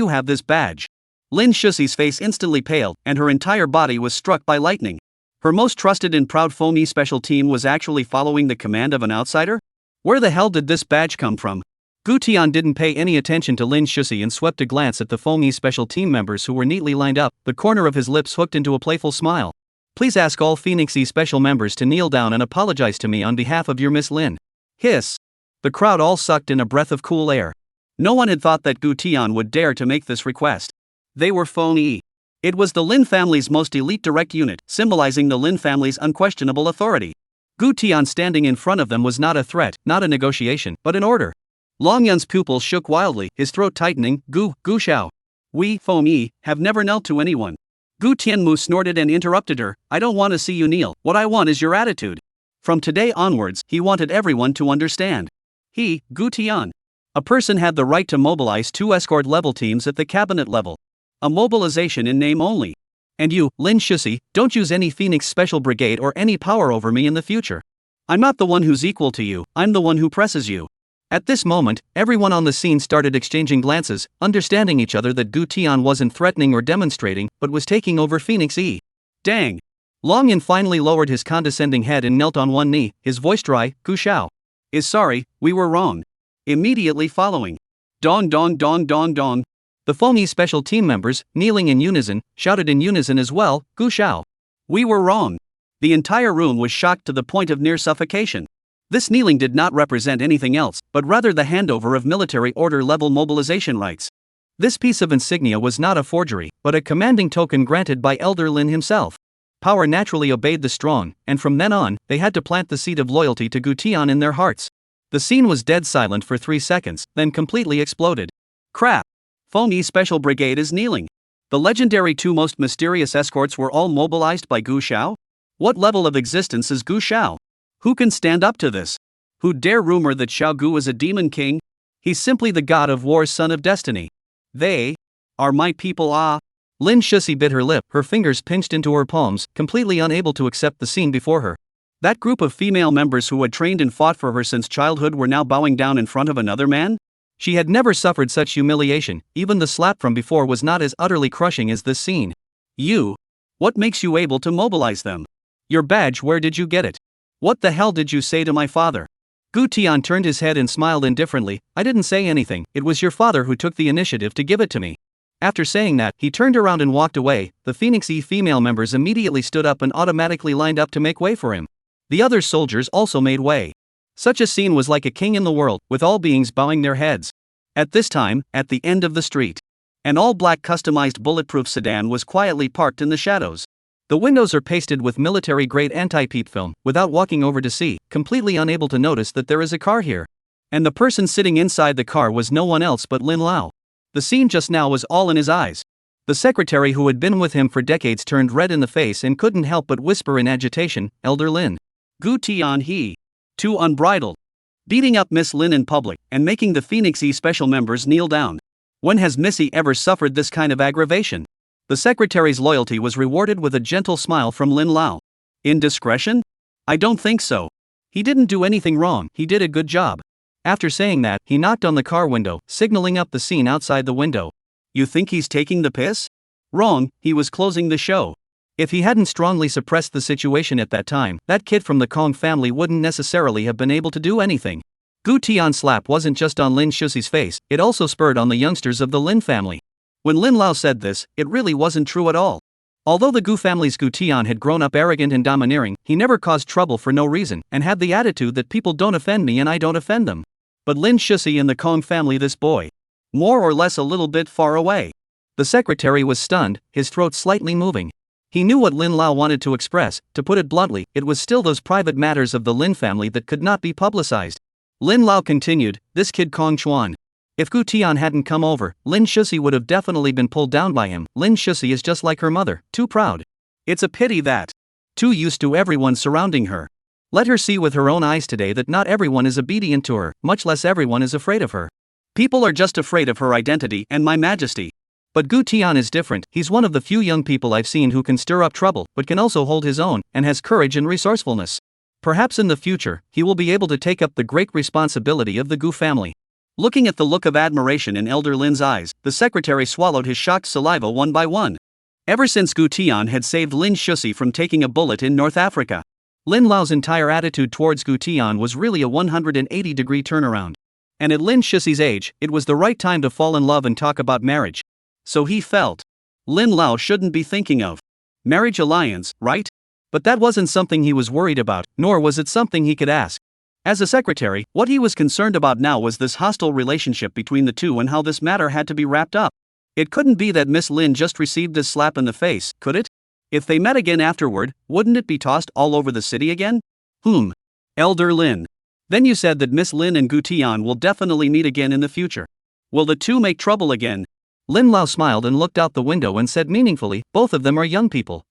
have this badge? Lin Shuxi's face instantly paled, and her entire body was struck by lightning. Her most trusted and proud Feng Yi special team was actually following the command of an outsider? Where the hell did this badge come from? Gu Tian didn't pay any attention to Lin Shuxi and swept a glance at the Feng Yi special team members who were neatly lined up, the corner of his lips hooked into a playful smile. Please ask all Phoenix E special members to kneel down and apologize to me on behalf of your Miss Lin. Hiss. The crowd all sucked in a breath of cool air. No one had thought that Gu Tian would dare to make this request. They were Feng Yi. It was the Lin family's most elite direct unit, symbolizing the Lin family's unquestionable authority. Gu Tian standing in front of them was not a threat, not a negotiation, but an order. Long Yun's pupils shook wildly, his throat tightening. Gu Xiao. We, Feng Yi, have never knelt to anyone. Gu Tianmu snorted and interrupted her. I don't want to see you kneel, what I want is your attitude. From today onwards, he wanted everyone to understand. He, Gu Tian. A person had the right to mobilize 2 escort level teams at the cabinet level. A mobilization in name only. And you, Lin Shusi, don't use any Phoenix Special Brigade or any power over me in the future. I'm not the one who's equal to you, I'm the one who presses you. At this moment, everyone on the scene started exchanging glances, understanding each other that Gu Tian wasn't threatening or demonstrating, but was taking over Phoenix E. Dang. Long Yun finally lowered his condescending head and knelt on one knee, his voice dry. Gu Xiao is sorry, we were wrong. Immediately following. Dong dong dong dong dong. The Feng Yi special team members, kneeling in unison, shouted in unison as well, Gu Xiao. We were wrong. The entire room was shocked to the point of near suffocation. This kneeling did not represent anything else, but rather the handover of military order level mobilization rights. This piece of insignia was not a forgery, but a commanding token granted by Elder Lin himself. Power naturally obeyed the strong, and from then on, they had to plant the seed of loyalty to Gu Tian in their hearts. The scene was dead silent for 3 seconds, then completely exploded. Crap! Feng Yi Special Brigade is kneeling. The legendary 2 most mysterious escorts were all mobilized by Gu Xiao? What level of existence is Gu Xiao? Who can stand up to this? Who dare rumor that Xiao Gu is a demon king? He's simply the god of war's son of destiny. They are my people. Lin Shusi bit her lip, her fingers pinched into her palms, completely unable to accept the scene before her. That group of female members who had trained and fought for her since childhood were now bowing down in front of another man? She had never suffered such humiliation, even the slap from before was not as utterly crushing as this scene. You? What makes you able to mobilize them? Your badge, where did you get it? What the hell did you say to my father? Gu Tian turned his head and smiled indifferently. I didn't say anything, it was your father who took the initiative to give it to me. After saying that, he turned around and walked away. The Phoenix E female members immediately stood up and automatically lined up to make way for him. The other soldiers also made way. Such a scene was like a king in the world, with all beings bowing their heads. At this time, at the end of the street, an all-black customized bulletproof sedan was quietly parked in the shadows. The windows are pasted with military-grade anti-peep film. Without walking over to see, completely unable to notice that there is a car here. And the person sitting inside the car was no one else but Lin Lao. The scene just now was all in his eyes. The secretary who had been with him for decades turned red in the face and couldn't help but whisper in agitation, Elder Lin. Gu Tian he. Too unbridled. Beating up Miss Lin in public, and making the Phoenix E special members kneel down. When has Missy ever suffered this kind of aggravation? The secretary's loyalty was rewarded with a gentle smile from Lin Lao. Indiscretion? I don't think so. He didn't do anything wrong, he did a good job. After saying that, he knocked on the car window, signaling up the scene outside the window. You think he's taking the piss? Wrong, he was closing the show. If he hadn't strongly suppressed the situation at that time, that kid from the Kong family wouldn't necessarily have been able to do anything. Gu Tian's slap wasn't just on Lin Shusi's face, it also spurred on the youngsters of the Lin family. When Lin Lao said this, it really wasn't true at all. Although the Gu family's Gu Tian had grown up arrogant and domineering, he never caused trouble for no reason, and had the attitude that people don't offend me and I don't offend them. But Lin Shusi and the Kong family, this boy. More or less a little bit far away. The secretary was stunned, his throat slightly moving. He knew what Lin Lao wanted to express. To put it bluntly, it was still those private matters of the Lin family that could not be publicized. Lin Lao continued, this kid Kong Chuan. If Gu Tian hadn't come over, Lin Shusi would have definitely been pulled down by him. Lin Shusi is just like her mother, too proud. It's a pity that. Too used to everyone surrounding her. Let her see with her own eyes today that not everyone is obedient to her, much less everyone is afraid of her. People are just afraid of her identity and my majesty. But Gu Tian is different, he's one of the few young people I've seen who can stir up trouble, but can also hold his own, and has courage and resourcefulness. Perhaps in the future, he will be able to take up the great responsibility of the Gu family. Looking at the look of admiration in Elder Lin's eyes, the secretary swallowed his shocked saliva one by one. Ever since Gu Tian had saved Lin Shusi from taking a bullet in North Africa, Lin Lao's entire attitude towards Gu Tian was really a 180-degree turnaround. And at Lin Shusi's age, it was the right time to fall in love and talk about marriage. So he felt. Lin Lao shouldn't be thinking of marriage alliance, right? But that wasn't something he was worried about, nor was it something he could ask. As a secretary, what he was concerned about now was this hostile relationship between the two and how this matter had to be wrapped up. It couldn't be that Miss Lin just received this slap in the face, could it? If they met again afterward, wouldn't it be tossed all over the city again? Elder Lin. Then you said that Miss Lin and Gu Tian will definitely meet again in the future. Will the two make trouble again? Lin Lao smiled and looked out the window and said meaningfully, both of them are young people.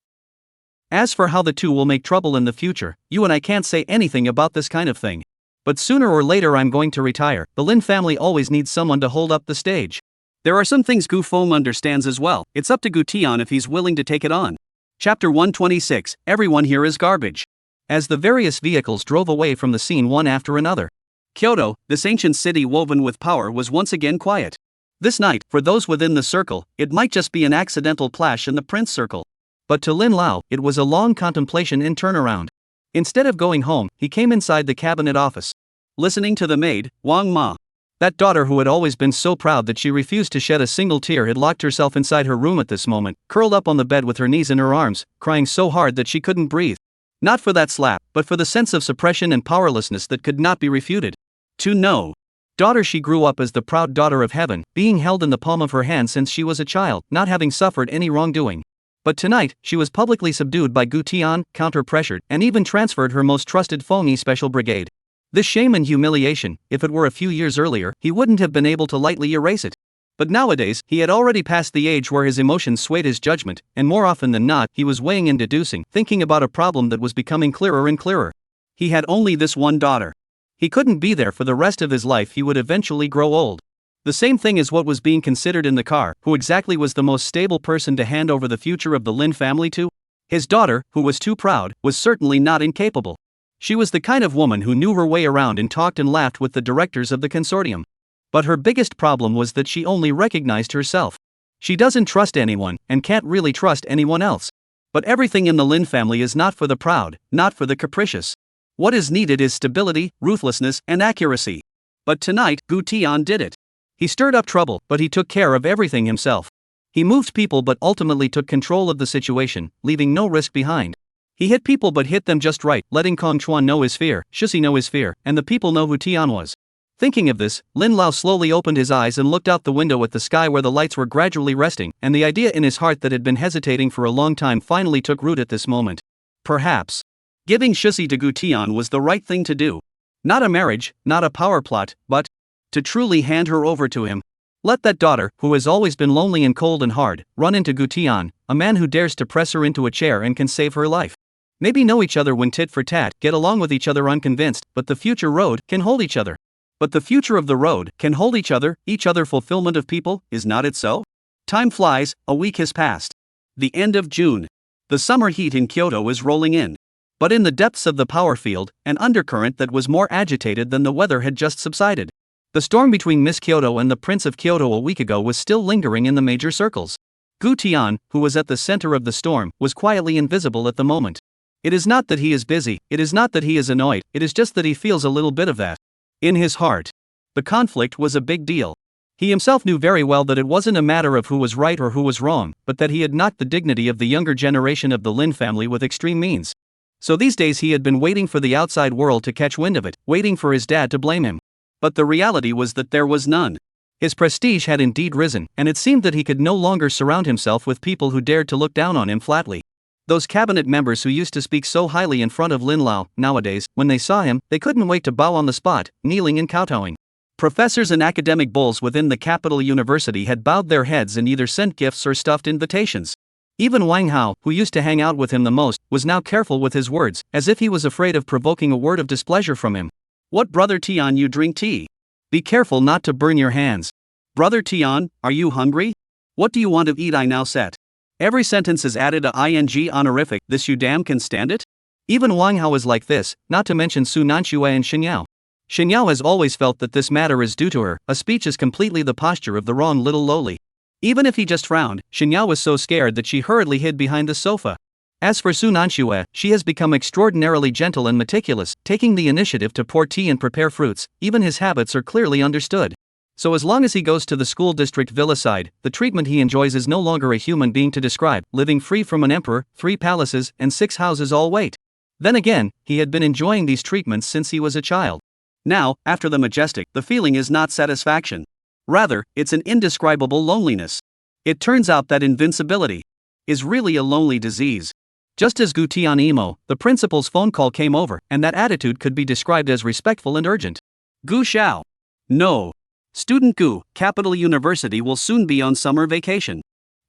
As for how the two will make trouble in the future, you and I can't say anything about this kind of thing. But sooner or later I'm going to retire. The Lin family always needs someone to hold up the stage. There are some things Gu Feng understands as well. It's up to Gu Tian if he's willing to take it on. Chapter 126, Everyone Here is Garbage. As the various vehicles drove away from the scene one after another, Kyoto, this ancient city woven with power, was once again quiet. This night, for those within the circle, it might just be an accidental clash in the prince circle. But to Lin Lao, it was a long contemplation and turnaround. Instead of going home, he came inside the cabinet office. Listening to the maid, Wang Ma. That daughter who had always been so proud that she refused to shed a single tear had locked herself inside her room at this moment, curled up on the bed with her knees in her arms, crying so hard that she couldn't breathe. Not for that slap, but for the sense of suppression and powerlessness that could not be refuted. To know. Daughter, she grew up as the proud daughter of heaven, being held in the palm of her hand since she was a child, not having suffered any wrongdoing. But tonight, she was publicly subdued by Gu Tian, counter-pressured, and even transferred her most trusted Fengyi Special Brigade. This shame and humiliation, if it were a few years earlier, he wouldn't have been able to lightly erase it. But nowadays, he had already passed the age where his emotions swayed his judgment, and more often than not, he was weighing and deducing, thinking about a problem that was becoming clearer and clearer. He had only this one daughter. He couldn't be there for the rest of his life. He would eventually grow old. The same thing as what was being considered in the car. Who exactly was the most stable person to hand over the future of the Lin family to? His daughter, who was too proud, was certainly not incapable. She was the kind of woman who knew her way around and talked and laughed with the directors of the consortium. But her biggest problem was that she only recognized herself. She doesn't trust anyone, and can't really trust anyone else. But everything in the Lin family is not for the proud, not for the capricious. What is needed is stability, ruthlessness, and accuracy. But tonight, Gu Tian did it. He stirred up trouble, but he took care of everything himself. He moved people but ultimately took control of the situation, leaving no risk behind. He hit people but hit them just right, letting Kong Chuan know his fear, Shusi know his fear, and the people know who Tian was. Thinking of this, Lin Lao slowly opened his eyes and looked out the window at the sky where the lights were gradually resting, and the idea in his heart that had been hesitating for a long time finally took root at this moment. Perhaps giving Shusi to Gu Tian was the right thing to do. Not a marriage, not a power plot, but to truly hand her over to him. Let that daughter, who has always been lonely and cold and hard, run into Gu Tian, a man who dares to press her into a chair and can save her life. Maybe know each other when tit for tat, get along with each other unconvinced, but the future road can hold each other. But the future of the road can hold each other fulfillment of people, is not it so? Time flies, a week has passed. The end of June. The summer heat in Kyoto is rolling in. But in the depths of the power field, an undercurrent that was more agitated than the weather had just subsided. The storm between Miss Kyoto and the Prince of Kyoto a week ago was still lingering in the major circles. Gu Tian, who was at the center of the storm, was quietly invisible at the moment. It is not that he is busy, it is not that he is annoyed, it is just that he feels a little bit of that. In his heart. The conflict was a big deal. He himself knew very well that it wasn't a matter of who was right or who was wrong, but that he had knocked the dignity of the younger generation of the Lin family with extreme means. So these days he had been waiting for the outside world to catch wind of it, waiting for his dad to blame him. But the reality was that there was none. His prestige had indeed risen, and it seemed that he could no longer surround himself with people who dared to look down on him flatly. Those cabinet members who used to speak so highly in front of Lin Lao, nowadays, when they saw him, they couldn't wait to bow on the spot, kneeling and kowtowing. Professors and academic bulls within the capital university had bowed their heads and either sent gifts or stuffed invitations. Even Wang Hao, who used to hang out with him the most, was now careful with his words, as if he was afraid of provoking a word of displeasure from him. What, Brother Tian, you drink tea? Be careful not to burn your hands. Brother Tian, are you hungry? What do you want to eat? I now set. Every sentence is added a ing honorific, this you damn can stand it? Even Wang Hao is like this, not to mention Su Nanxue and Xinyao. Xinyao has always felt that this matter is due to her, a speech is completely the posture of the wrong little lowly. Even if he just frowned, Xinyao was so scared that she hurriedly hid behind the sofa. As for Su Nanxue, she has become extraordinarily gentle and meticulous, taking the initiative to pour tea and prepare fruits. Even his habits are clearly understood. So as long as he goes to the school district villa side, the treatment he enjoys is no longer a human being to describe, living free from an emperor, 3 palaces, and 6 houses all wait. Then again, he had been enjoying these treatments since he was a child. Now, after the majestic, the feeling is not satisfaction. Rather, it's an indescribable loneliness. It turns out that invincibility is really a lonely disease. Just as Gu Tian emo, the principal's phone call came over, and that attitude could be described as respectful and urgent. Gu Xiao. No. Student Gu, Capital University will soon be on summer vacation.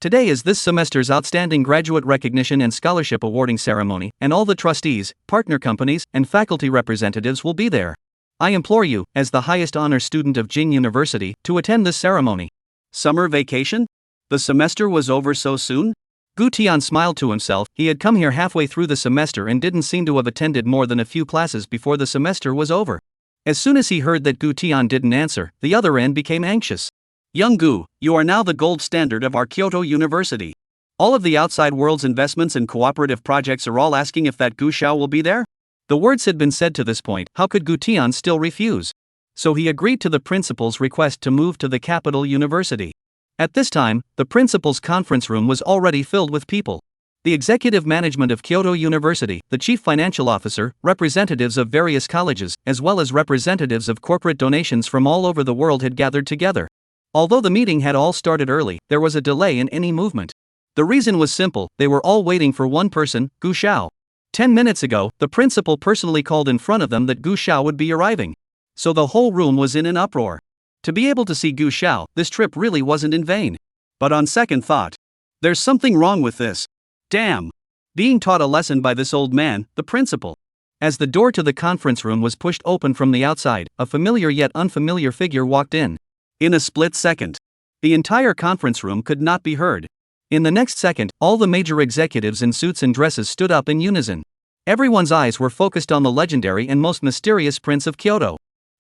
Today is this semester's outstanding graduate recognition and scholarship awarding ceremony, and all the trustees, partner companies, and faculty representatives will be there. I implore you, as the highest honor student of Jing University, to attend this ceremony. Summer vacation? The semester was over so soon? Gu Tian smiled to himself. He had come here halfway through the semester and didn't seem to have attended more than a few classes before the semester was over. As soon as he heard that Gu Tian didn't answer, the other end became anxious. Young Gu, you are now the gold standard of our Kyoto University. All of the outside world's investments and cooperative projects are all asking if that Gu Xiao will be there? The words had been said to this point, how could Gu Tian still refuse? So he agreed to the principal's request to move to the capital university. At this time, the principal's conference room was already filled with people. The executive management of Kyoto University, the chief financial officer, representatives of various colleges, as well as representatives of corporate donations from all over the world had gathered together. Although the meeting had all started early, there was a delay in any movement. The reason was simple, they were all waiting for one person, Gu Xiao. 10 minutes ago, the principal personally called in front of them that Gu Xiao would be arriving. So the whole room was in an uproar. To be able to see Gu Xiao, this trip really wasn't in vain. But on second thought, there's something wrong with this. Damn. Being taught a lesson by this old man, the principal. As the door to the conference room was pushed open from the outside, a familiar yet unfamiliar figure walked in. In a split second, the entire conference room could not be heard. In the next second, all the major executives in suits and dresses stood up in unison. Everyone's eyes were focused on the legendary and most mysterious Prince of Kyoto.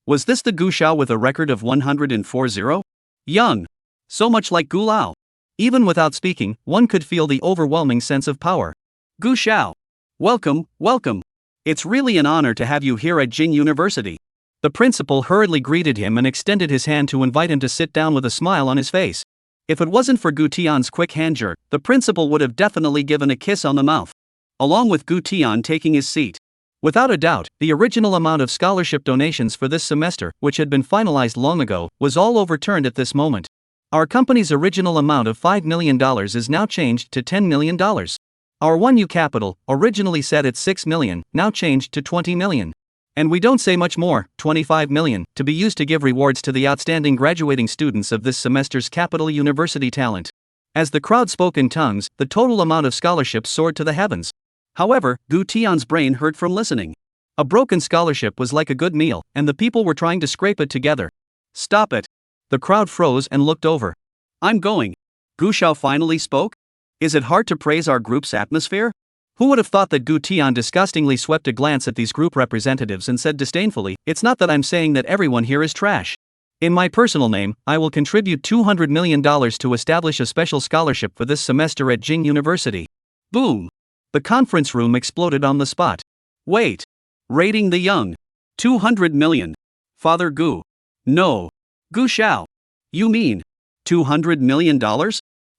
Was this the Gu Xiao with a record of 104-0? Young. So much like Gu Lao. Even without speaking, one could feel the overwhelming sense of power. Gu Xiao. Welcome, welcome. It's really an honor to have you here at Jing University. The principal hurriedly greeted him and extended his hand to invite him to sit down with a smile on his face. If it wasn't for Gu Tian's quick hand jerk, the principal would have definitely given a kiss on the mouth. Along with Gu Tian taking his seat. Without a doubt, the original amount of scholarship donations for this semester, which had been finalized long ago, was all overturned at this moment. Our company's original amount of $5 million is now changed to $10 million. Our 1U capital, originally set at $6 million, now changed to $20 million. And we don't say much more, $25 million, to be used to give rewards to the outstanding graduating students of this semester's Capital University talent. As the crowd spoke in tongues, the total amount of scholarships soared to the heavens. However, Gu Tian's brain hurt from listening. A broken scholarship was like a good meal, and the people were trying to scrape it together. Stop it. The crowd froze and looked over. I'm going. Gu Xiao finally spoke? Is it hard to praise our group's atmosphere? Who would have thought that Gu Tian disgustingly swept a glance at these group representatives and said disdainfully, it's not that I'm saying that everyone here is trash. In my personal name, I will contribute $200 million to establish a special scholarship for this semester at Jing University. Boom. The conference room exploded on the spot. Wait. Rating the young. 200 million. Father Gu. No. Gu Xiao. You mean $200 million?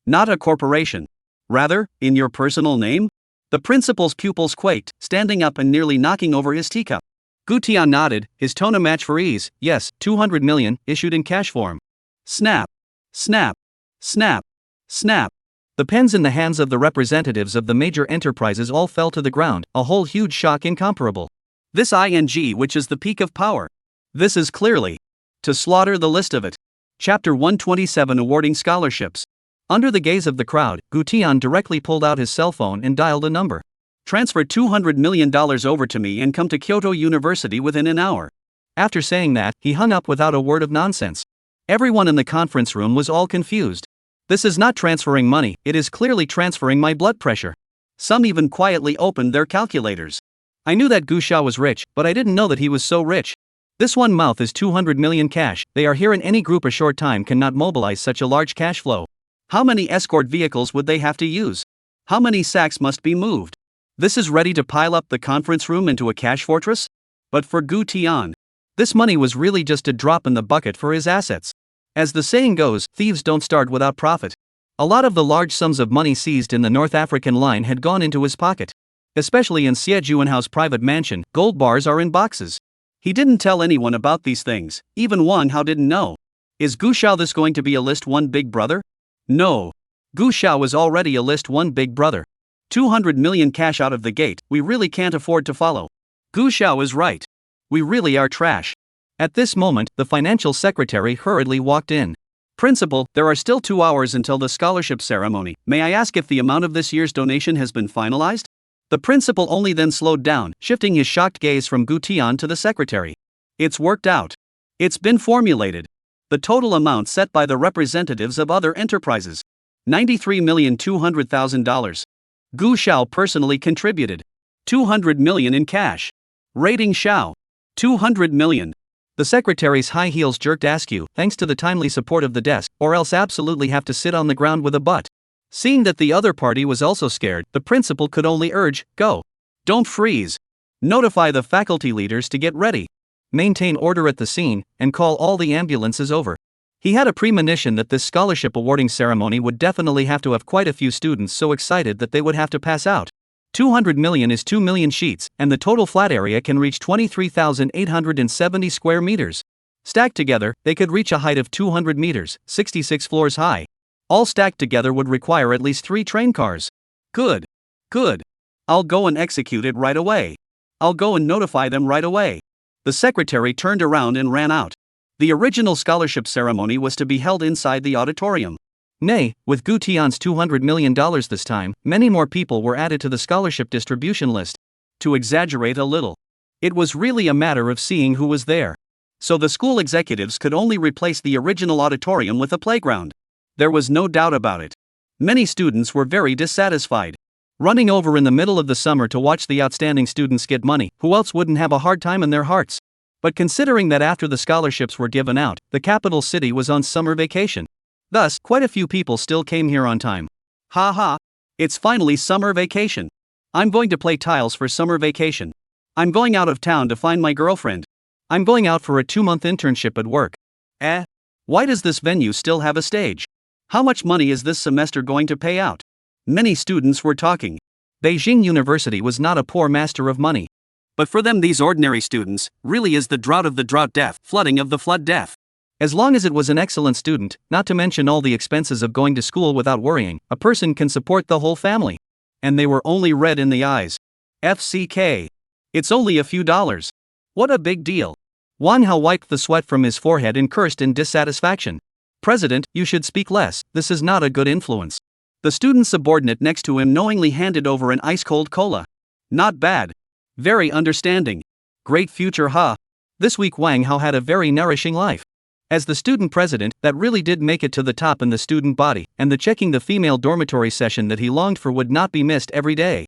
Not a corporation. Rather, in your personal name? The principal's pupils quaked, standing up and nearly knocking over his teacup. Gu Tian nodded, his tone a match for ease. Yes, 200 million, issued in cash form. Snap. Snap. Snap. Snap. The pens in the hands of the representatives of the major enterprises all fell to the ground, a whole huge shock incomparable. This ing, which is the peak of power. This is clearly to slaughter the list of it. Chapter 127 Awarding Scholarships. Under the gaze of the crowd, Gu Tian directly pulled out his cell phone and dialed a number. Transfer $200 million over to me and come to Kyoto University within an hour. After saying that, he hung up without a word of nonsense. Everyone in the conference room was all confused. This is not transferring money, it is clearly transferring my blood pressure. Some even quietly opened their calculators. I knew that Gu Xiao was rich, but I didn't know that he was so rich. This one mouth is 200 million cash, they are here in any group a short time cannot mobilize such a large cash flow. How many escort vehicles would they have to use? How many sacks must be moved? This is ready to pile up the conference room into a cash fortress? But for Gu Tian, this money was really just a drop in the bucket for his assets. As the saying goes, thieves don't start without profit. A lot of the large sums of money seized in the North African line had gone into his pocket. Especially in Xie Juanhao's private mansion, gold bars are in boxes. He didn't tell anyone about these things, even Wang Hao didn't know. Is Gu Xiao this going to be a list one big brother? No. Gu Xiao is already a list 1 big brother. 200 million cash out of the gate, we really can't afford to follow. Gu Xiao is right. We really are trash. At this moment, the financial secretary hurriedly walked in. Principal, there are still 2 hours until the scholarship ceremony. May I ask if the amount of this year's donation has been finalized? The principal only then slowed down, shifting his shocked gaze from Gu Tian to the secretary. It's worked out. It's been formulated. The total amount set by the representatives of other enterprises. $93,200,000. Gu Xiao personally contributed. 200 million in cash. Rating Xiao. 200 million. The secretary's high heels jerked askew, thanks to the timely support of the desk, or else absolutely have to sit on the ground with a butt. Seeing that the other party was also scared, the principal could only urge, go. Don't freeze. Notify the faculty leaders to get ready. Maintain order at the scene, and call all the ambulances over. He had a premonition that this scholarship awarding ceremony would definitely have to have quite a few students so excited that they would have to pass out. 200 million is 2 million sheets, and the total flat area can reach 23,870 square meters. Stacked together, they could reach a height of 200 meters, 66 floors high. All stacked together would require at least 3 train cars. Good. Good. I'll go and execute it right away. I'll go and notify them right away. The secretary turned around and ran out. The original scholarship ceremony was to be held inside the auditorium. Nay, with Gu Tian's $200 million this time, many more people were added to the scholarship distribution list. To exaggerate a little, it was really a matter of seeing who was there. So the school executives could only replace the original auditorium with a playground. There was no doubt about it. Many students were very dissatisfied. Running over in the middle of the summer to watch the outstanding students get money, who else wouldn't have a hard time in their hearts? But considering that after the scholarships were given out, the capital city was on summer vacation. Thus, quite a few people still came here on time. Ha ha! It's finally summer vacation. I'm going to play tiles for summer vacation. I'm going out of town to find my girlfriend. I'm going out for a 2-month internship at work. Why does this venue still have a stage? How much money is this semester going to pay out? Many students were talking. Beijing University was not a poor master of money. But for them, these ordinary students really is the drought of the drought deaf, flooding of the flood deaf. As long as it was an excellent student, not to mention all the expenses of going to school without worrying, a person can support the whole family. And they were only red in the eyes. FCK. It's only a few dollars. What a big deal. Wang Hao wiped the sweat from his forehead and cursed in dissatisfaction. President, you should speak less, this is not a good influence. The student subordinate next to him knowingly handed over an ice-cold cola. Not bad. Very understanding. Great future, huh? This week Wang Hao had a very nourishing life. As the student president, that really did make it to the top in the student body, and the checking the female dormitory session that he longed for would not be missed every day.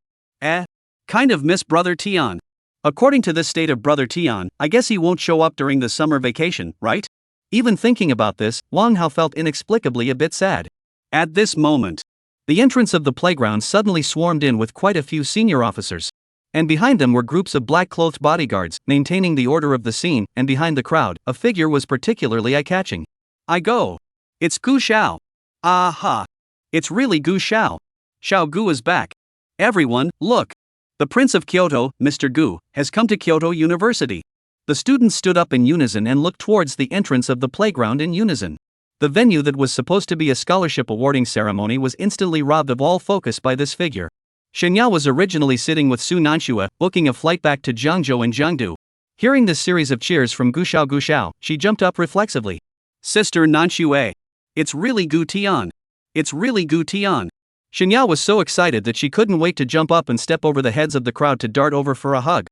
Kind of miss Brother Tian. According to this state of Brother Tian, I guess he won't show up during the summer vacation, right? Even thinking about this, Wang Hao felt inexplicably a bit sad. At this moment, the entrance of the playground suddenly swarmed in with quite a few senior officers. And behind them were groups of black-clothed bodyguards, maintaining the order of the scene, and behind the crowd, a figure was particularly eye-catching. I go. It's Gu Xiao. Aha. It's really Gu Xiao. Xiao Gu is back. Everyone, look. The Prince of Kyoto, Mr. Gu, has come to Kyoto University. The students stood up in unison and looked towards the entrance of the playground in unison. The venue that was supposed to be a scholarship awarding ceremony was instantly robbed of all focus by this figure. Shenyao was originally sitting with Su Nanxue, booking a flight back to Jiangzhou and Jiangdu. Hearing this series of cheers from Gu Xiao, she jumped up reflexively. Sister Nanxue. It's really Gu Tian. It's really Gu Tian. Shenyao was so excited that she couldn't wait to jump up and step over the heads of the crowd to dart over for a hug.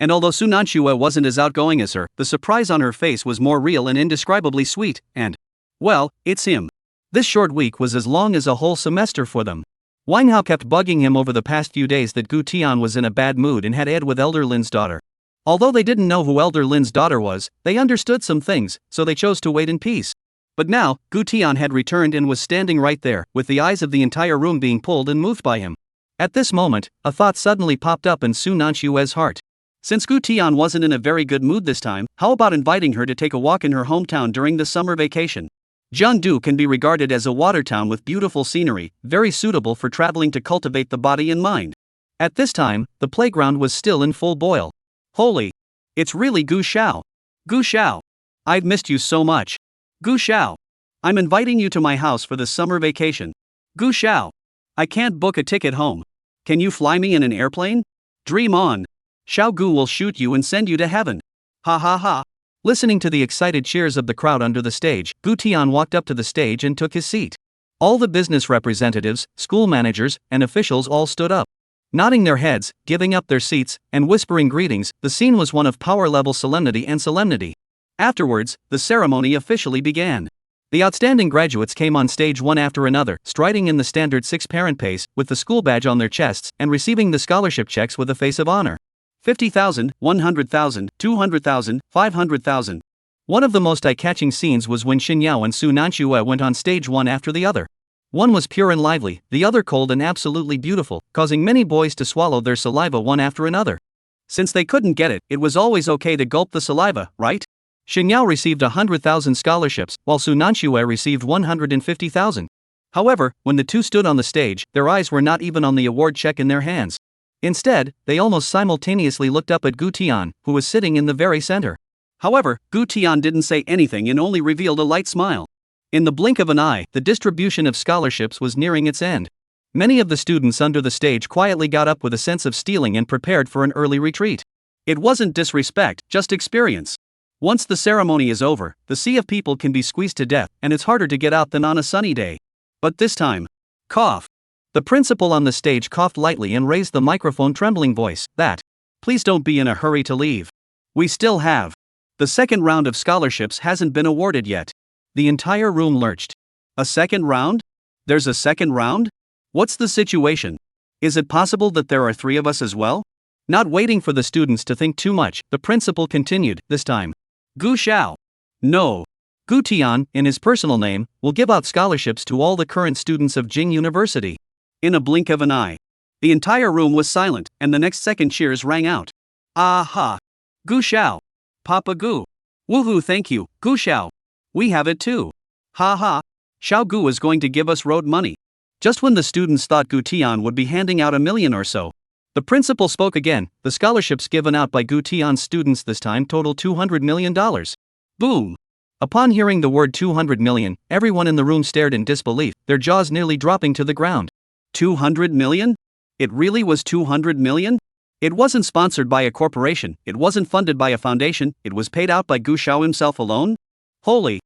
And although Su Nanxue wasn't as outgoing as her, the surprise on her face was more real and indescribably sweet, and, well, it's him. This short week was as long as a whole semester for them. Wang Hao kept bugging him over the past few days that Gu Tian was in a bad mood and had Ed with Elder Lin's daughter. Although they didn't know who Elder Lin's daughter was, they understood some things, so they chose to wait in peace. But now, Gu Tian had returned and was standing right there, with the eyes of the entire room being pulled and moved by him. At this moment, a thought suddenly popped up in Su Nanxue's heart. Since Gu Tian wasn't in a very good mood this time, how about inviting her to take a walk in her hometown during the summer vacation? Jiangdu can be regarded as a water town with beautiful scenery, very suitable for traveling to cultivate the body and mind. At this time, the playground was still in full boil. Holy! It's really Gu Xiao. Gu Xiao. I've missed you so much. Gu Xiao. I'm inviting you to my house for the summer vacation. Gu Xiao. I can't book a ticket home. Can you fly me in an airplane? Dream on. Xiao Gu will shoot you and send you to heaven. Ha ha ha. Listening to the excited cheers of the crowd under the stage, Gu Tian walked up to the stage and took his seat. All the business representatives, school managers, and officials all stood up. Nodding their heads, giving up their seats, and whispering greetings, the scene was one of power-level solemnity and solemnity. Afterwards, the ceremony officially began. The outstanding graduates came on stage one after another, striding in the standard 6-parent pace, with the school badge on their chests, and receiving the scholarship checks with a face of honor. 50,000, 100,000, 200,000, 500,000. One of the most eye-catching scenes was when Xin Yao and Su Nanxue went on stage one after the other. One was pure and lively, the other cold and absolutely beautiful, causing many boys to swallow their saliva one after another. Since they couldn't get it, it was always okay to gulp the saliva, right? Xin Yao received 100,000 scholarships, while Su Nanxue received 150,000. However, when the two stood on the stage, their eyes were not even on the award check in their hands. Instead, they almost simultaneously looked up at Gu Tian, who was sitting in the very center. However, Gu Tian didn't say anything and only revealed a light smile. In the blink of an eye, the distribution of scholarships was nearing its end. Many of the students under the stage quietly got up with a sense of stealing and prepared for an early retreat. It wasn't disrespect, just experience. Once the ceremony is over, the sea of people can be squeezed to death, and it's harder to get out than on a sunny day. But this time, cough. The principal on the stage coughed lightly and raised the microphone trembling voice, please don't be in a hurry to leave. We still have. The second round of scholarships hasn't been awarded yet. The entire room lurched. A second round? There's a second round? What's the situation? Is it possible that there are 3 of us as well? Not waiting for the students to think too much, the principal continued, this time. Gu Xiao. No. Gu Tian, in his personal name, will give out scholarships to all the current students of Jing University. In a blink of an eye. The entire room was silent, and the next second cheers rang out. Aha! Gu Xiao. Papa Gu. Woohoo, thank you, Gu Xiao. We have it too. Ha ha. Xiao Gu is going to give us road money. Just when the students thought Gu Tian would be handing out $1 million or so, the principal spoke again. The scholarships given out by Gu Tian's students this time total $200 million. Boom. Upon hearing the word 200 million, everyone in the room stared in disbelief, their jaws nearly dropping to the ground. 200 million? It really was 200 million? It wasn't sponsored by a corporation, it wasn't funded by a foundation, it was paid out by Gu Xiao himself alone? Holy.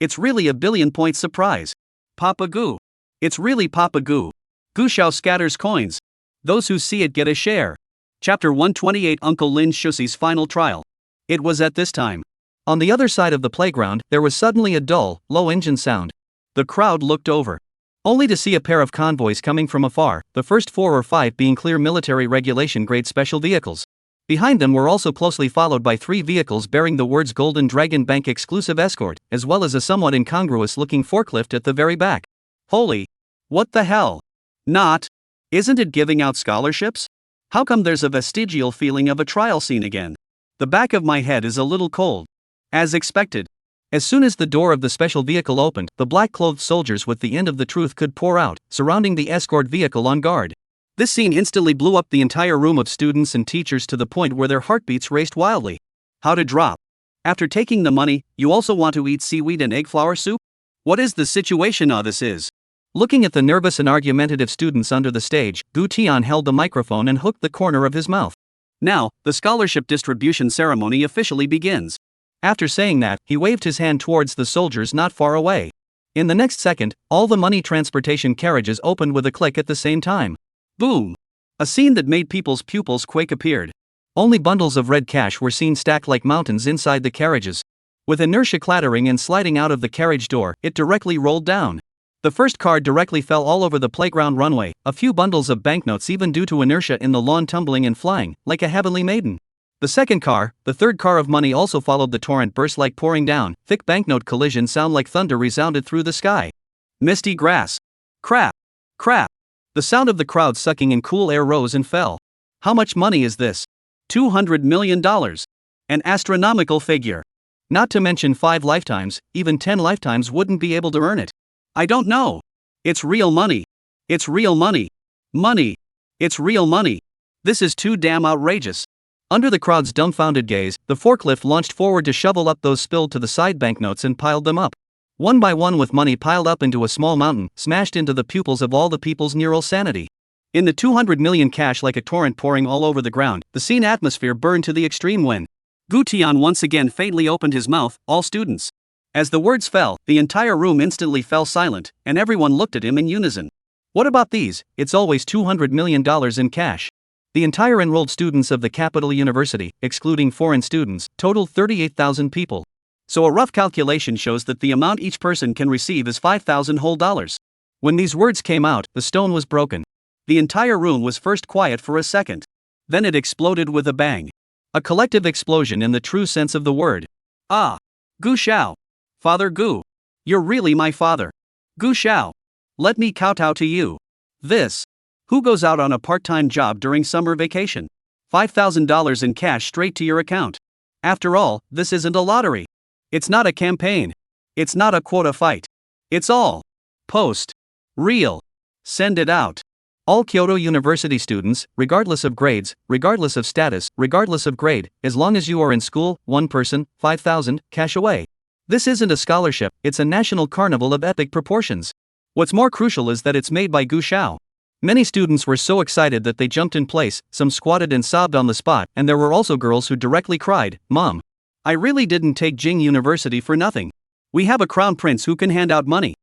It's really a billion-point surprise. Papa Gu. It's really Papa Gu. Gu Xiao scatters coins. Those who see it get a share. Chapter 128 Uncle Lin Shuxi's Final Trial. It was at this time. On the other side of the playground, there was suddenly a dull, low engine sound. The crowd looked over. Only to see a pair of convoys coming from afar, the first 4 or 5 being clear military regulation-grade special vehicles. Behind them were also closely followed by 3 vehicles bearing the words Golden Dragon Bank Exclusive Escort, as well as a somewhat incongruous-looking forklift at the very back. Holy. What the hell? Not. Isn't it giving out scholarships? How come there's a vestigial feeling of a trial scene again? The back of my head is a little cold. As expected. As soon as the door of the special vehicle opened, the black-clothed soldiers with the end of the truth could pour out, surrounding the escort vehicle on guard. This scene instantly blew up the entire room of students and teachers to the point where their heartbeats raced wildly. How to drop? After taking the money, you also want to eat seaweed and egg flour soup? What is the situation this is? Looking at the nervous and argumentative students under the stage, Gu Tian held the microphone and hooked the corner of his mouth. Now, the scholarship distribution ceremony officially begins. After saying that, he waved his hand towards the soldiers not far away. In the next second, all the money transportation carriages opened with a click at the same time. Boom! A scene that made people's pupils quake appeared. Only bundles of red cash were seen stacked like mountains inside the carriages. With inertia clattering and sliding out of the carriage door, it directly rolled down. The first car directly fell all over the playground runway, a few bundles of banknotes even due to inertia in the lawn tumbling and flying, like a heavenly maiden. The second car, the third car of money also followed the torrent burst like pouring down, thick banknote collision sound like thunder resounded through the sky. Misty grass. Crap. Crap. The sound of the crowd sucking in cool air rose and fell. How much money is this? $200 million. An astronomical figure. Not to mention 5 lifetimes, even 10 lifetimes wouldn't be able to earn it. I don't know. It's real money. It's real money. Money. It's real money. This is too damn outrageous. Under the crowd's dumbfounded gaze, the forklift launched forward to shovel up those spilled to the side banknotes and piled them up. One by one, with money piled up into a small mountain, smashed into the pupils of all the people's neural sanity. In the 200 million cash like a torrent pouring all over the ground, the scene atmosphere burned to the extreme when Gu Tian once again fatally opened his mouth, all students. As the words fell, the entire room instantly fell silent, and everyone looked at him in unison. What about these? It's always $200 million in cash. The entire enrolled students of the capital university, excluding foreign students, totaled 38,000 people. So a rough calculation shows that the amount each person can receive is 5,000 whole dollars. When these words came out, the stone was broken. The entire room was first quiet for a second. Then it exploded with a bang. A collective explosion in the true sense of the word. Ah! Gu Xiao! Father Gu! You're really my father! Gu Xiao! Let me kowtow to you. This. Who goes out on a part-time job during summer vacation? $5,000 in cash straight to your account. After all, this isn't a lottery. It's not a campaign. It's not a quota fight. It's all post. Real. Send it out. All Kyoto University students, regardless of grades, regardless of status, regardless of grade, as long as you are in school, one person, 5,000, cash away. This isn't a scholarship, it's a national carnival of epic proportions. What's more crucial is that it's made by Gu Xiao. Many students were so excited that they jumped in place, some squatted and sobbed on the spot, and there were also girls who directly cried, "Mom! I really didn't take Jing University for nothing. We have a crown prince who can hand out money."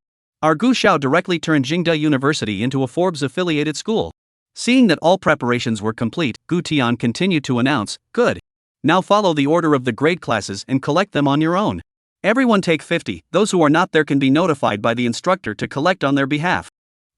Our Gu Xiao directly turned Jingda University into a Forbes-affiliated school. Seeing that all preparations were complete, Gu Tian continued to announce, "Good. Now follow the order of the grade classes and collect them on your own. Everyone take 50, those who are not there can be notified by the instructor to collect on their behalf.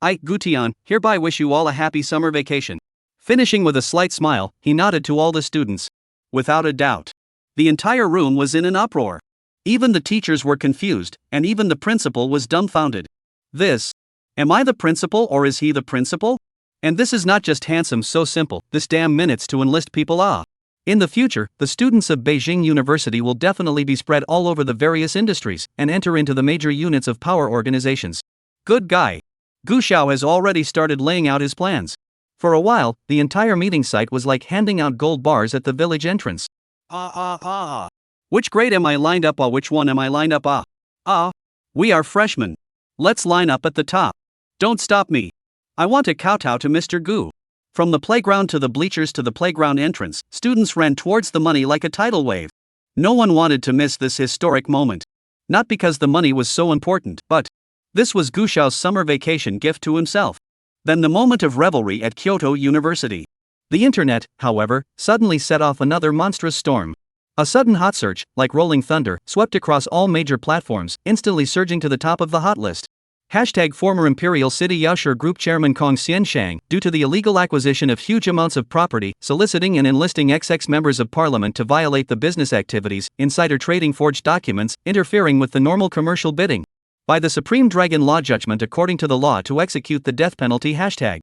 I, Gu Tian, hereby wish you all a happy summer vacation." Finishing with a slight smile, he nodded to all the students. Without a doubt. The entire room was in an uproar. Even the teachers were confused, and even the principal was dumbfounded. This. Am I the principal or is he the principal? And this is not just handsome, so simple, this damn minutes to enlist people. In the future, the students of Beijing University will definitely be spread all over the various industries, and enter into the major units of power organizations. Good guy. Gu Xiao has already started laying out his plans. For a while, the entire meeting site was like handing out gold bars at the village entrance. Which grade am I lined up? Which one am I lined up? We are freshmen. Let's line up at the top. Don't stop me. I want to kowtow to Mr. Gu. From the playground to the bleachers to the playground entrance, students ran towards the money like a tidal wave. No one wanted to miss this historic moment. Not because the money was so important, but this was Gu Xiao's summer vacation gift to himself. Then the moment of revelry at Kyoto University. The internet, however, suddenly set off another monstrous storm. A sudden hot search, like rolling thunder, swept across all major platforms, instantly surging to the top of the hot list. Hashtag former Imperial City Yaoshi Group Chairman Kong Xianshang, due to the illegal acquisition of huge amounts of property, soliciting and enlisting XX members of parliament to violate the business activities, insider trading forged documents, interfering with the normal commercial bidding. By the Supreme Dragon Law judgment according to the law to execute the death penalty. Hashtag.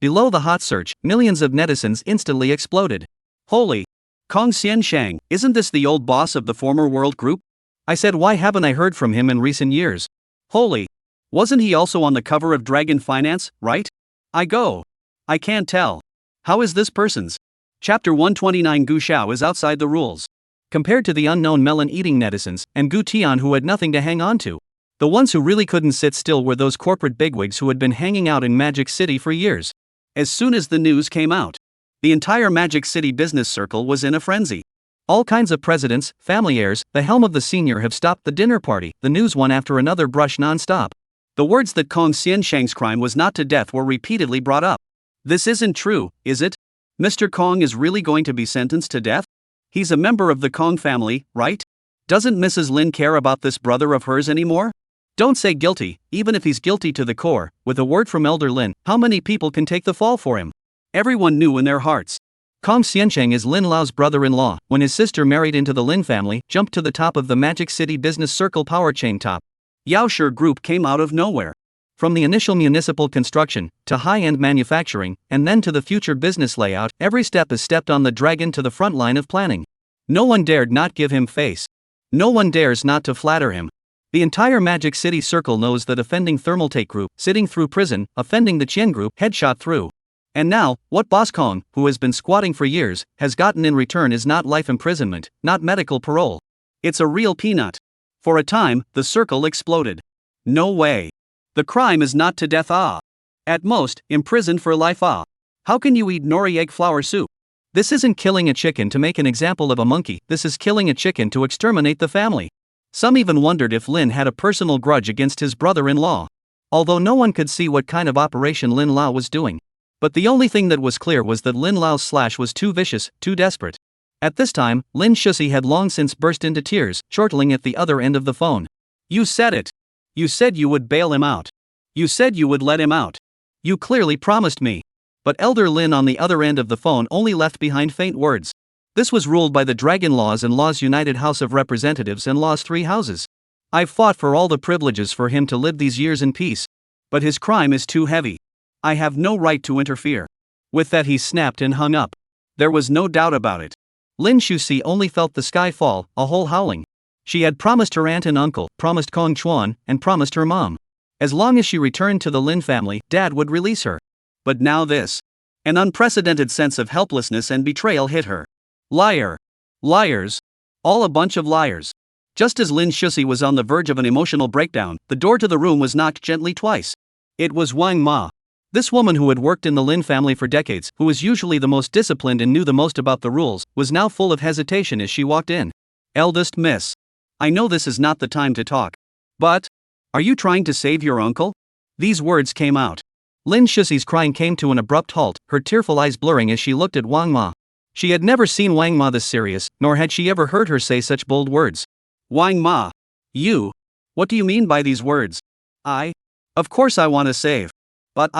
Below the hot search, millions of netizens instantly exploded. Holy! Kong Xianshang, isn't this the old boss of the former World Group? I said, why haven't I heard from him in recent years? Holy! Wasn't he also on the cover of Dragon Finance, right? I can't tell. How is this person's? Chapter 129. Gu Xiao is outside the rules. Compared to the unknown melon-eating netizens, and Gu Tian who had nothing to hang on to. The ones who really couldn't sit still were those corporate bigwigs who had been hanging out in Magic City for years. As soon as the news came out, the entire Magic City business circle was in a frenzy. All kinds of presidents, family heirs, the helm of the senior have stopped the dinner party, the news one after another brush non-stop. The words that Kong Xianshang's crime was not to death were repeatedly brought up. This isn't true, is it? Mr. Kong is really going to be sentenced to death? He's a member of the Kong family, right? Doesn't Mrs. Lin care about this brother of hers anymore? Don't say guilty, even if he's guilty to the core. With a word from Elder Lin, how many people can take the fall for him? Everyone knew in their hearts. Kong Xianshang is Lin Lao's brother-in-law. When his sister married into the Lin family, jumped to the top of the Magic City business circle power chain top. Yaoshi Group came out of nowhere. From the initial municipal construction, to high-end manufacturing, and then to the future business layout, every step is stepped on the dragon to the front line of planning. No one dared not give him face. No one dares not to flatter him. The entire Magic City circle knows that offending Thermaltake Group, sitting through prison, offending the Qian Group, headshot through. And now, what Boss Kong, who has been squatting for years, has gotten in return is not life imprisonment, not medical parole. It's a real peanut. For a time, the circle exploded. No way. The crime is not to death At most, imprisoned for life How can you eat nori egg flour soup? This isn't killing a chicken to make an example of a monkey, this is killing a chicken to exterminate the family. Some even wondered if Lin had a personal grudge against his brother-in-law. Although no one could see what kind of operation Lin Lao was doing. But the only thing that was clear was that Lin Lao's slash was too vicious, too desperate. At this time, Lin Shusi had long since burst into tears, chortling at the other end of the phone. You said it. You said you would bail him out. You said you would let him out. You clearly promised me. But Elder Lin on the other end of the phone only left behind faint words. This was ruled by the Dragon Laws and Laws United House of Representatives and Laws 3 houses. I've fought for all the privileges for him to live these years in peace. But his crime is too heavy. I have no right to interfere. With that he snapped and hung up. There was no doubt about it. Lin Shusi only felt the sky fall, a whole howling. She had promised her aunt and uncle, promised Kong Chuan, and promised her mom. As long as she returned to the Lin family, Dad would release her. But now this. An unprecedented sense of helplessness and betrayal hit her. Liar. Liars. All a bunch of liars. Just as Lin Shusi was on the verge of an emotional breakdown, the door to the room was knocked gently twice. It was Wang Ma. This woman who had worked in the Lin family for decades, who was usually the most disciplined and knew the most about the rules, was now full of hesitation as she walked in. Eldest miss. I know this is not the time to talk. But, are you trying to save your uncle? These words came out. Lin Shusi's crying came to an abrupt halt, her tearful eyes blurring as she looked at Wang Ma. She had never seen Wang Ma this serious, nor had she ever heard her say such bold words. Wang Ma. You. What do you mean by these words? Of course I want to save. But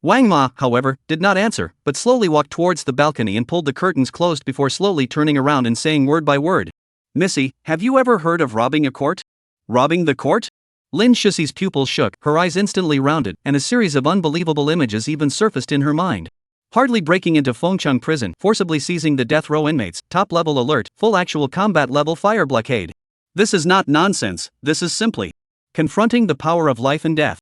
Wang Ma, however, did not answer, but slowly walked towards the balcony and pulled the curtains closed before slowly turning around and saying word by word. Missy, have you ever heard of robbing a court? Robbing the court? Lin Shusi's pupils shook, her eyes instantly rounded, and a series of unbelievable images even surfaced in her mind. Hardly breaking into Fengcheng prison, forcibly seizing the death row inmates, top-level alert, full actual combat level fire blockade. This is not nonsense, this is simply confronting the power of life and death.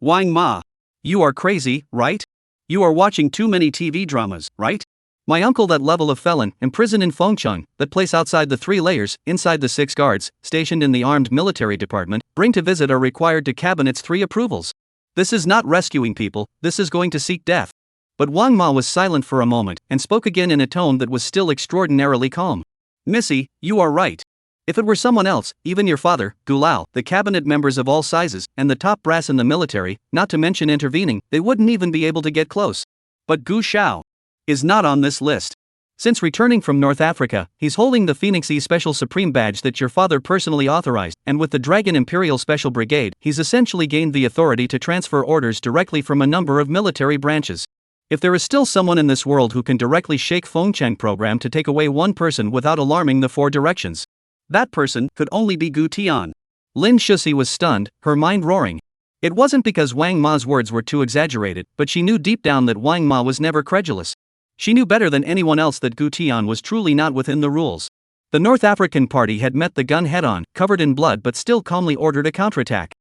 Wang Ma. You are crazy, right? You are watching too many TV dramas, right? My uncle, that level of felon, imprisoned in Fengcheng, that place outside the 3 layers, inside the 6 guards, stationed in the armed military department, bring to visit are required to cabinet's 3 approvals. This is not rescuing people, this is going to seek death. But Wang Ma was silent for a moment, and spoke again in a tone that was still extraordinarily calm. Missy, you are right. If it were someone else, even your father, Gulao, the cabinet members of all sizes, and the top brass in the military, not to mention intervening, they wouldn't even be able to get close. But Gu Qiao is not on this list. Since returning from North Africa, he's holding the Phoenix E Special Supreme Badge that your father personally authorized, and with the Dragon Imperial Special Brigade, he's essentially gained the authority to transfer orders directly from a number of military branches. If there is still someone in this world who can directly shake Fengcheng program to take away one person without alarming the 4 directions, that person could only be Gu Tian. Lin Shusi was stunned, her mind roaring. It wasn't because Wang Ma's words were too exaggerated, but she knew deep down that Wang Ma was never credulous. She knew better than anyone else that Gu Tian was truly not within the rules. The North African party had met the gun head-on, covered in blood but still calmly ordered a counterattack.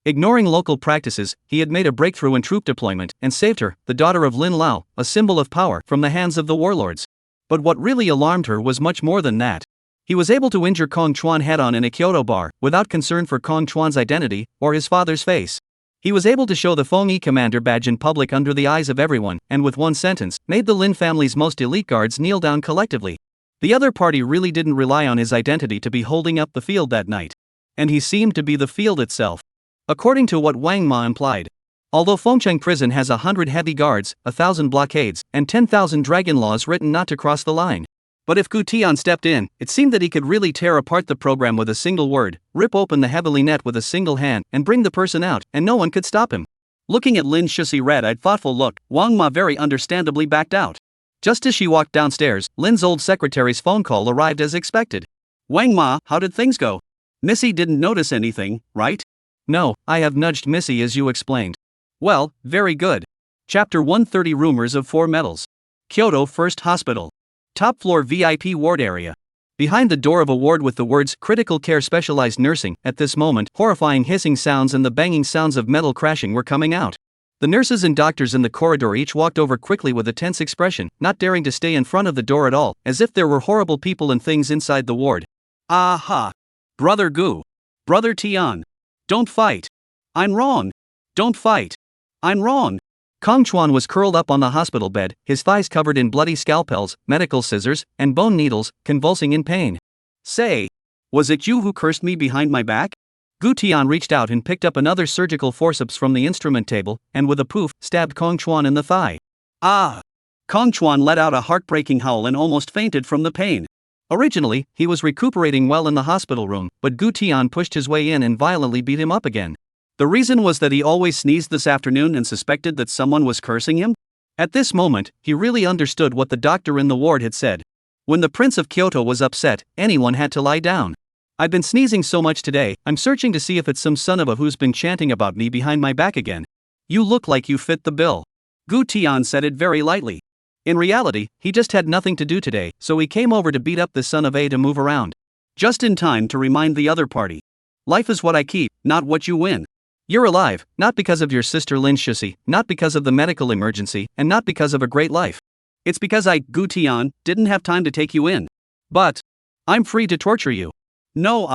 Ignoring local practices, he had made a breakthrough in troop deployment and saved her, the daughter of Lin Lao, a symbol of power, from the hands of the warlords. But what really alarmed her was much more than that. He was able to injure Kong Chuan head-on in a Kyoto bar, without concern for Kong Chuan's identity, or his father's face. He was able to show the Feng Yi Commander badge in public under the eyes of everyone, and with one sentence, made the Lin family's most elite guards kneel down collectively. The other party really didn't rely on his identity to be holding up the field that night. And he seemed to be the field itself. According to what Wang Ma implied. Although Fengcheng prison has 100 heavy guards, 1,000 blockades, and 10,000 dragon laws written not to cross the line. But if Gu Tian stepped in, it seemed that he could really tear apart the program with a single word, rip open the heavily net with a single hand, and bring the person out, and no one could stop him. Looking at Lin Shusi red-eyed thoughtful look, Wang Ma very understandably backed out. Just as she walked downstairs, Lin's old secretary's phone call arrived as expected. Wang Ma, how did things go? Missy didn't notice anything, right? No, I have nudged Missy as you explained. Well, very good. Chapter 130 Rumors of 4 Medals. Kyoto First Hospital. Top floor VIP ward area. Behind the door of a ward with the words Critical Care Specialized Nursing, at this moment, horrifying hissing sounds and the banging sounds of metal crashing were coming out. The nurses and doctors in the corridor each walked over quickly with a tense expression, not daring to stay in front of the door at all, as if there were horrible people and things inside the ward. Aha! Brother Gu. Brother Tian. Don't fight. I'm wrong. Don't fight. I'm wrong. Kong Chuan was curled up on the hospital bed, his thighs covered in bloody scalpels, medical scissors, and bone needles, convulsing in pain. Say, was it you who cursed me behind my back? Gu Tian reached out and picked up another surgical forceps from the instrument table, and with a poof, stabbed Kong Chuan in the thigh. Ah! Kong Chuan let out a heartbreaking howl and almost fainted from the pain. Originally, he was recuperating well in the hospital room, but Gu Tian pushed his way in and violently beat him up again. The reason was that he always sneezed this afternoon and suspected that someone was cursing him? At this moment, he really understood what the doctor in the ward had said. When the Prince of Kyoto was upset, anyone had to lie down. I've been sneezing so much today, I'm searching to see if it's some son of a who's been chanting about me behind my back again. You look like you fit the bill. Gu Tian said it very lightly. In reality, he just had nothing to do today, so he came over to beat up the son of A to move around. Just in time to remind the other party. Life is what I keep, not what you win. You're alive, not because of your sister Lin Shusi, not because of the medical emergency, and not because of a great life. It's because I, Gu Tian, didn't have time to take you in. But I'm free to torture you. No,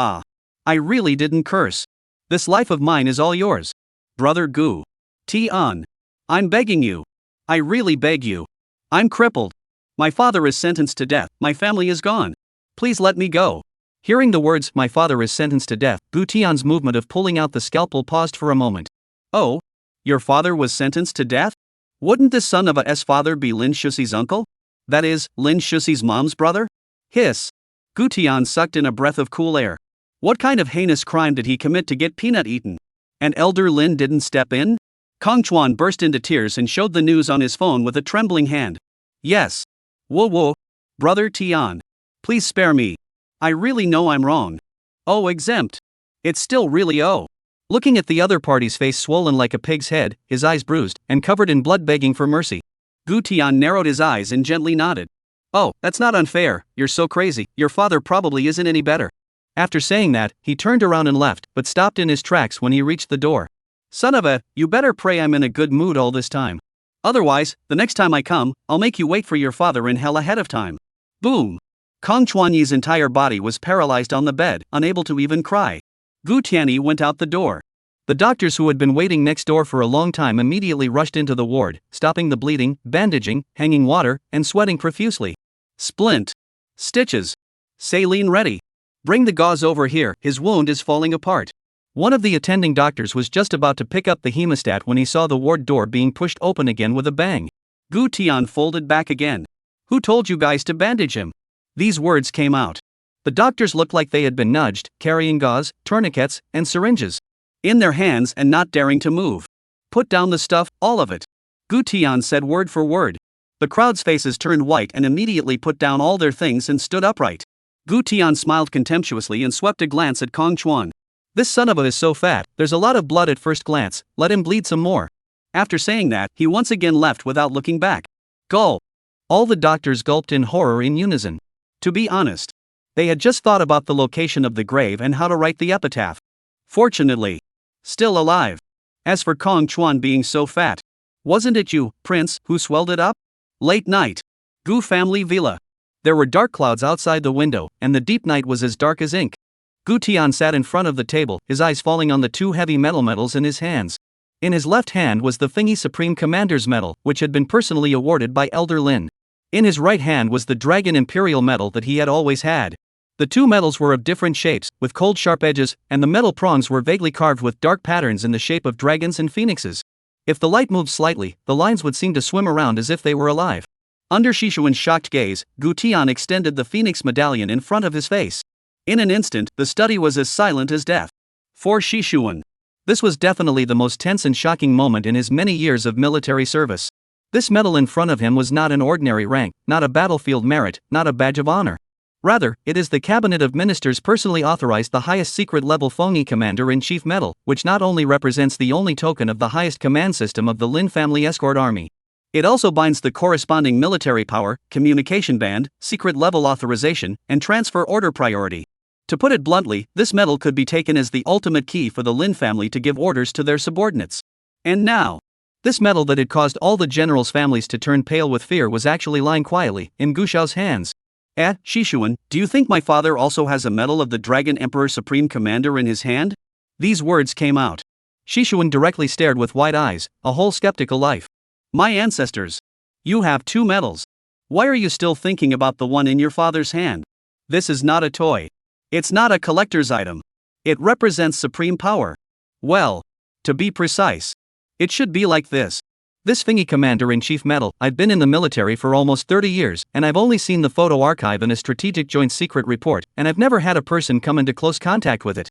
I really didn't curse. This life of mine is all yours. Brother Gu Tian, I'm begging you. I really beg you. I'm crippled. My father is sentenced to death, my family is gone. Please let me go. Hearing the words, my father is sentenced to death, Gu Tian's movement of pulling out the scalpel paused for a moment. Oh? Your father was sentenced to death? Wouldn't the son of a S father be Lin Shusi's uncle? That is, Lin Shusi's mom's brother? Hiss. Gu Tian sucked in a breath of cool air. What kind of heinous crime did he commit to get peanut eaten? And Elder Lin didn't step in? Kong Chuan burst into tears and showed the news on his phone with a trembling hand. Yes. Whoa. Brother Tian. Please spare me. I really know I'm wrong. Oh, exempt. It's still really oh. Looking at the other party's face swollen like a pig's head, his eyes bruised, and covered in blood begging for mercy. Gu Tian narrowed his eyes and gently nodded. Oh, that's not unfair, you're so crazy, your father probably isn't any better. After saying that, he turned around and left, but stopped in his tracks when he reached the door. Son of a, you better pray I'm in a good mood all this time. Otherwise, the next time I come, I'll make you wait for your father in hell ahead of time. Boom. Kong Chuanyi's entire body was paralyzed on the bed, unable to even cry. Gu Tianyi went out the door. The doctors who had been waiting next door for a long time immediately rushed into the ward, stopping the bleeding, bandaging, hanging water, and sweating profusely. Splint. Stitches. Saline ready. Bring the gauze over here, his wound is falling apart. One of the attending doctors was just about to pick up the hemostat when he saw the ward door being pushed open again with a bang. Gu Tian folded back again. Who told you guys to bandage him? These words came out. The doctors looked like they had been nudged, carrying gauze, tourniquets, and syringes in their hands and not daring to move. Put down the stuff, all of it. Gu Tian said word for word. The crowd's faces turned white and immediately put down all their things and stood upright. Gu Tian smiled contemptuously and swept a glance at Kong Chuan. This son of a is so fat, there's a lot of blood at first glance, let him bleed some more. After saying that, he once again left without looking back. Gulp. All the doctors gulped in horror in unison. To be honest, they had just thought about the location of the grave and how to write the epitaph. Fortunately, still alive. As for Kong Chuan being so fat, wasn't it you, Prince, who swelled it up? Late night. Gu family villa. There were dark clouds outside the window, and the deep night was as dark as ink. Gu Tian sat in front of the table, his eyes falling on the two heavy medals in his hands. In his left hand was the Thingy Supreme Commander's Medal, which had been personally awarded by Elder Lin. In his right hand was the Dragon Imperial Medal that he had always had. The two medals were of different shapes, with cold sharp edges, and the metal prongs were vaguely carved with dark patterns in the shape of dragons and phoenixes. If the light moved slightly, the lines would seem to swim around as if they were alive. Under Shishuan's shocked gaze, Gu Tian extended the phoenix medallion in front of his face. In an instant, the study was as silent as death. For Shishuan, this was definitely the most tense and shocking moment in his many years of military service. This medal in front of him was not an ordinary rank, not a battlefield merit, not a badge of honor. Rather, it is the Cabinet of Ministers personally authorized the highest secret-level Phongi Commander-in-Chief medal, which not only represents the only token of the highest command system of the Lin family escort army. It also binds the corresponding military power, communication band, secret-level authorization, and transfer order priority. To put it bluntly, this medal could be taken as the ultimate key for the Lin family to give orders to their subordinates. And now, this medal that had caused all the generals' families to turn pale with fear was actually lying quietly in Gu Xiao's hands. Shishuan, do you think my father also has a medal of the Dragon Emperor Supreme Commander in his hand? These words came out. Shishuan directly stared with wide eyes, a whole skeptical life. My ancestors. You have 2 medals. Why are you still thinking about the one in your father's hand? This is not a toy. It's not a collector's item. It represents supreme power. Well, to be precise, it should be like this. This Fingy Commander-in-Chief medal, I've been in the military for almost 30 years, and I've only seen the photo archive in a strategic joint secret report, and I've never had a person come into close contact with it.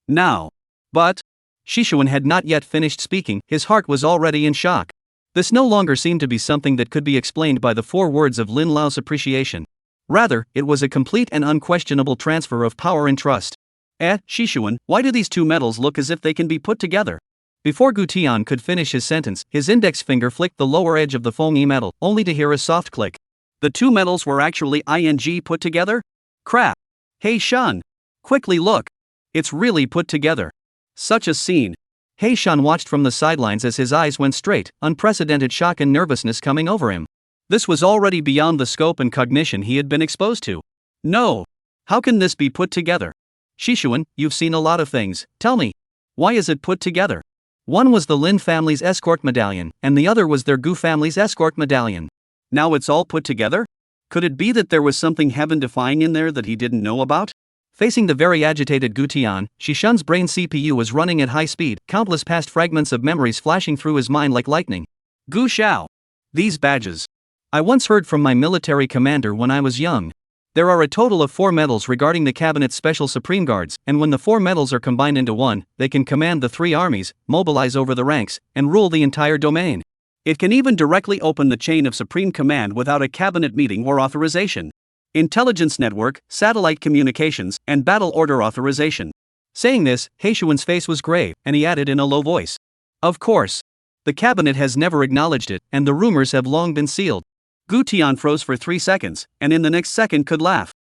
Now. But, Shishuan had not yet finished speaking, his heart was already in shock. This no longer seemed to be something that could be explained by the 4 words of Lin Lao's appreciation. Rather, it was a complete and unquestionable transfer of power and trust. Shishuan, why do these 2 medals look as if they can be put together? Before Gu Tian could finish his sentence, his index finger flicked the lower edge of the foamy metal, only to hear a soft click. The 2 medals were actually put together? Crap. Hey Shan. Quickly look. It's really put together. Such a scene. He Shan watched from the sidelines as his eyes went straight, unprecedented shock and nervousness coming over him. This was already beyond the scope and cognition he had been exposed to. No. How can this be put together? Shishuan, you've seen a lot of things, tell me. Why is it put together? One was the Lin family's escort medallion, and the other was their Gu family's escort medallion. Now it's all put together? Could it be that there was something heaven-defying in there that he didn't know about? Facing the very agitated Gu Tian, Shishan's brain CPU was running at high speed, countless past fragments of memories flashing through his mind like lightning. Gu Qiao. These badges. I once heard from my military commander when I was young. There are a total of 4 medals regarding the cabinet's special supreme guards, and when the 4 medals are combined into one, they can command the 3 armies, mobilize over the ranks, and rule the entire domain. It can even directly open the chain of supreme command without a cabinet meeting or authorization. Intelligence network, satellite communications, and battle order authorization. Saying this, Heishuan's face was grave, and he added in a low voice. Of course. The cabinet has never acknowledged it, and the rumors have long been sealed. Gu Tian froze for 3 seconds, and in the next second could laugh.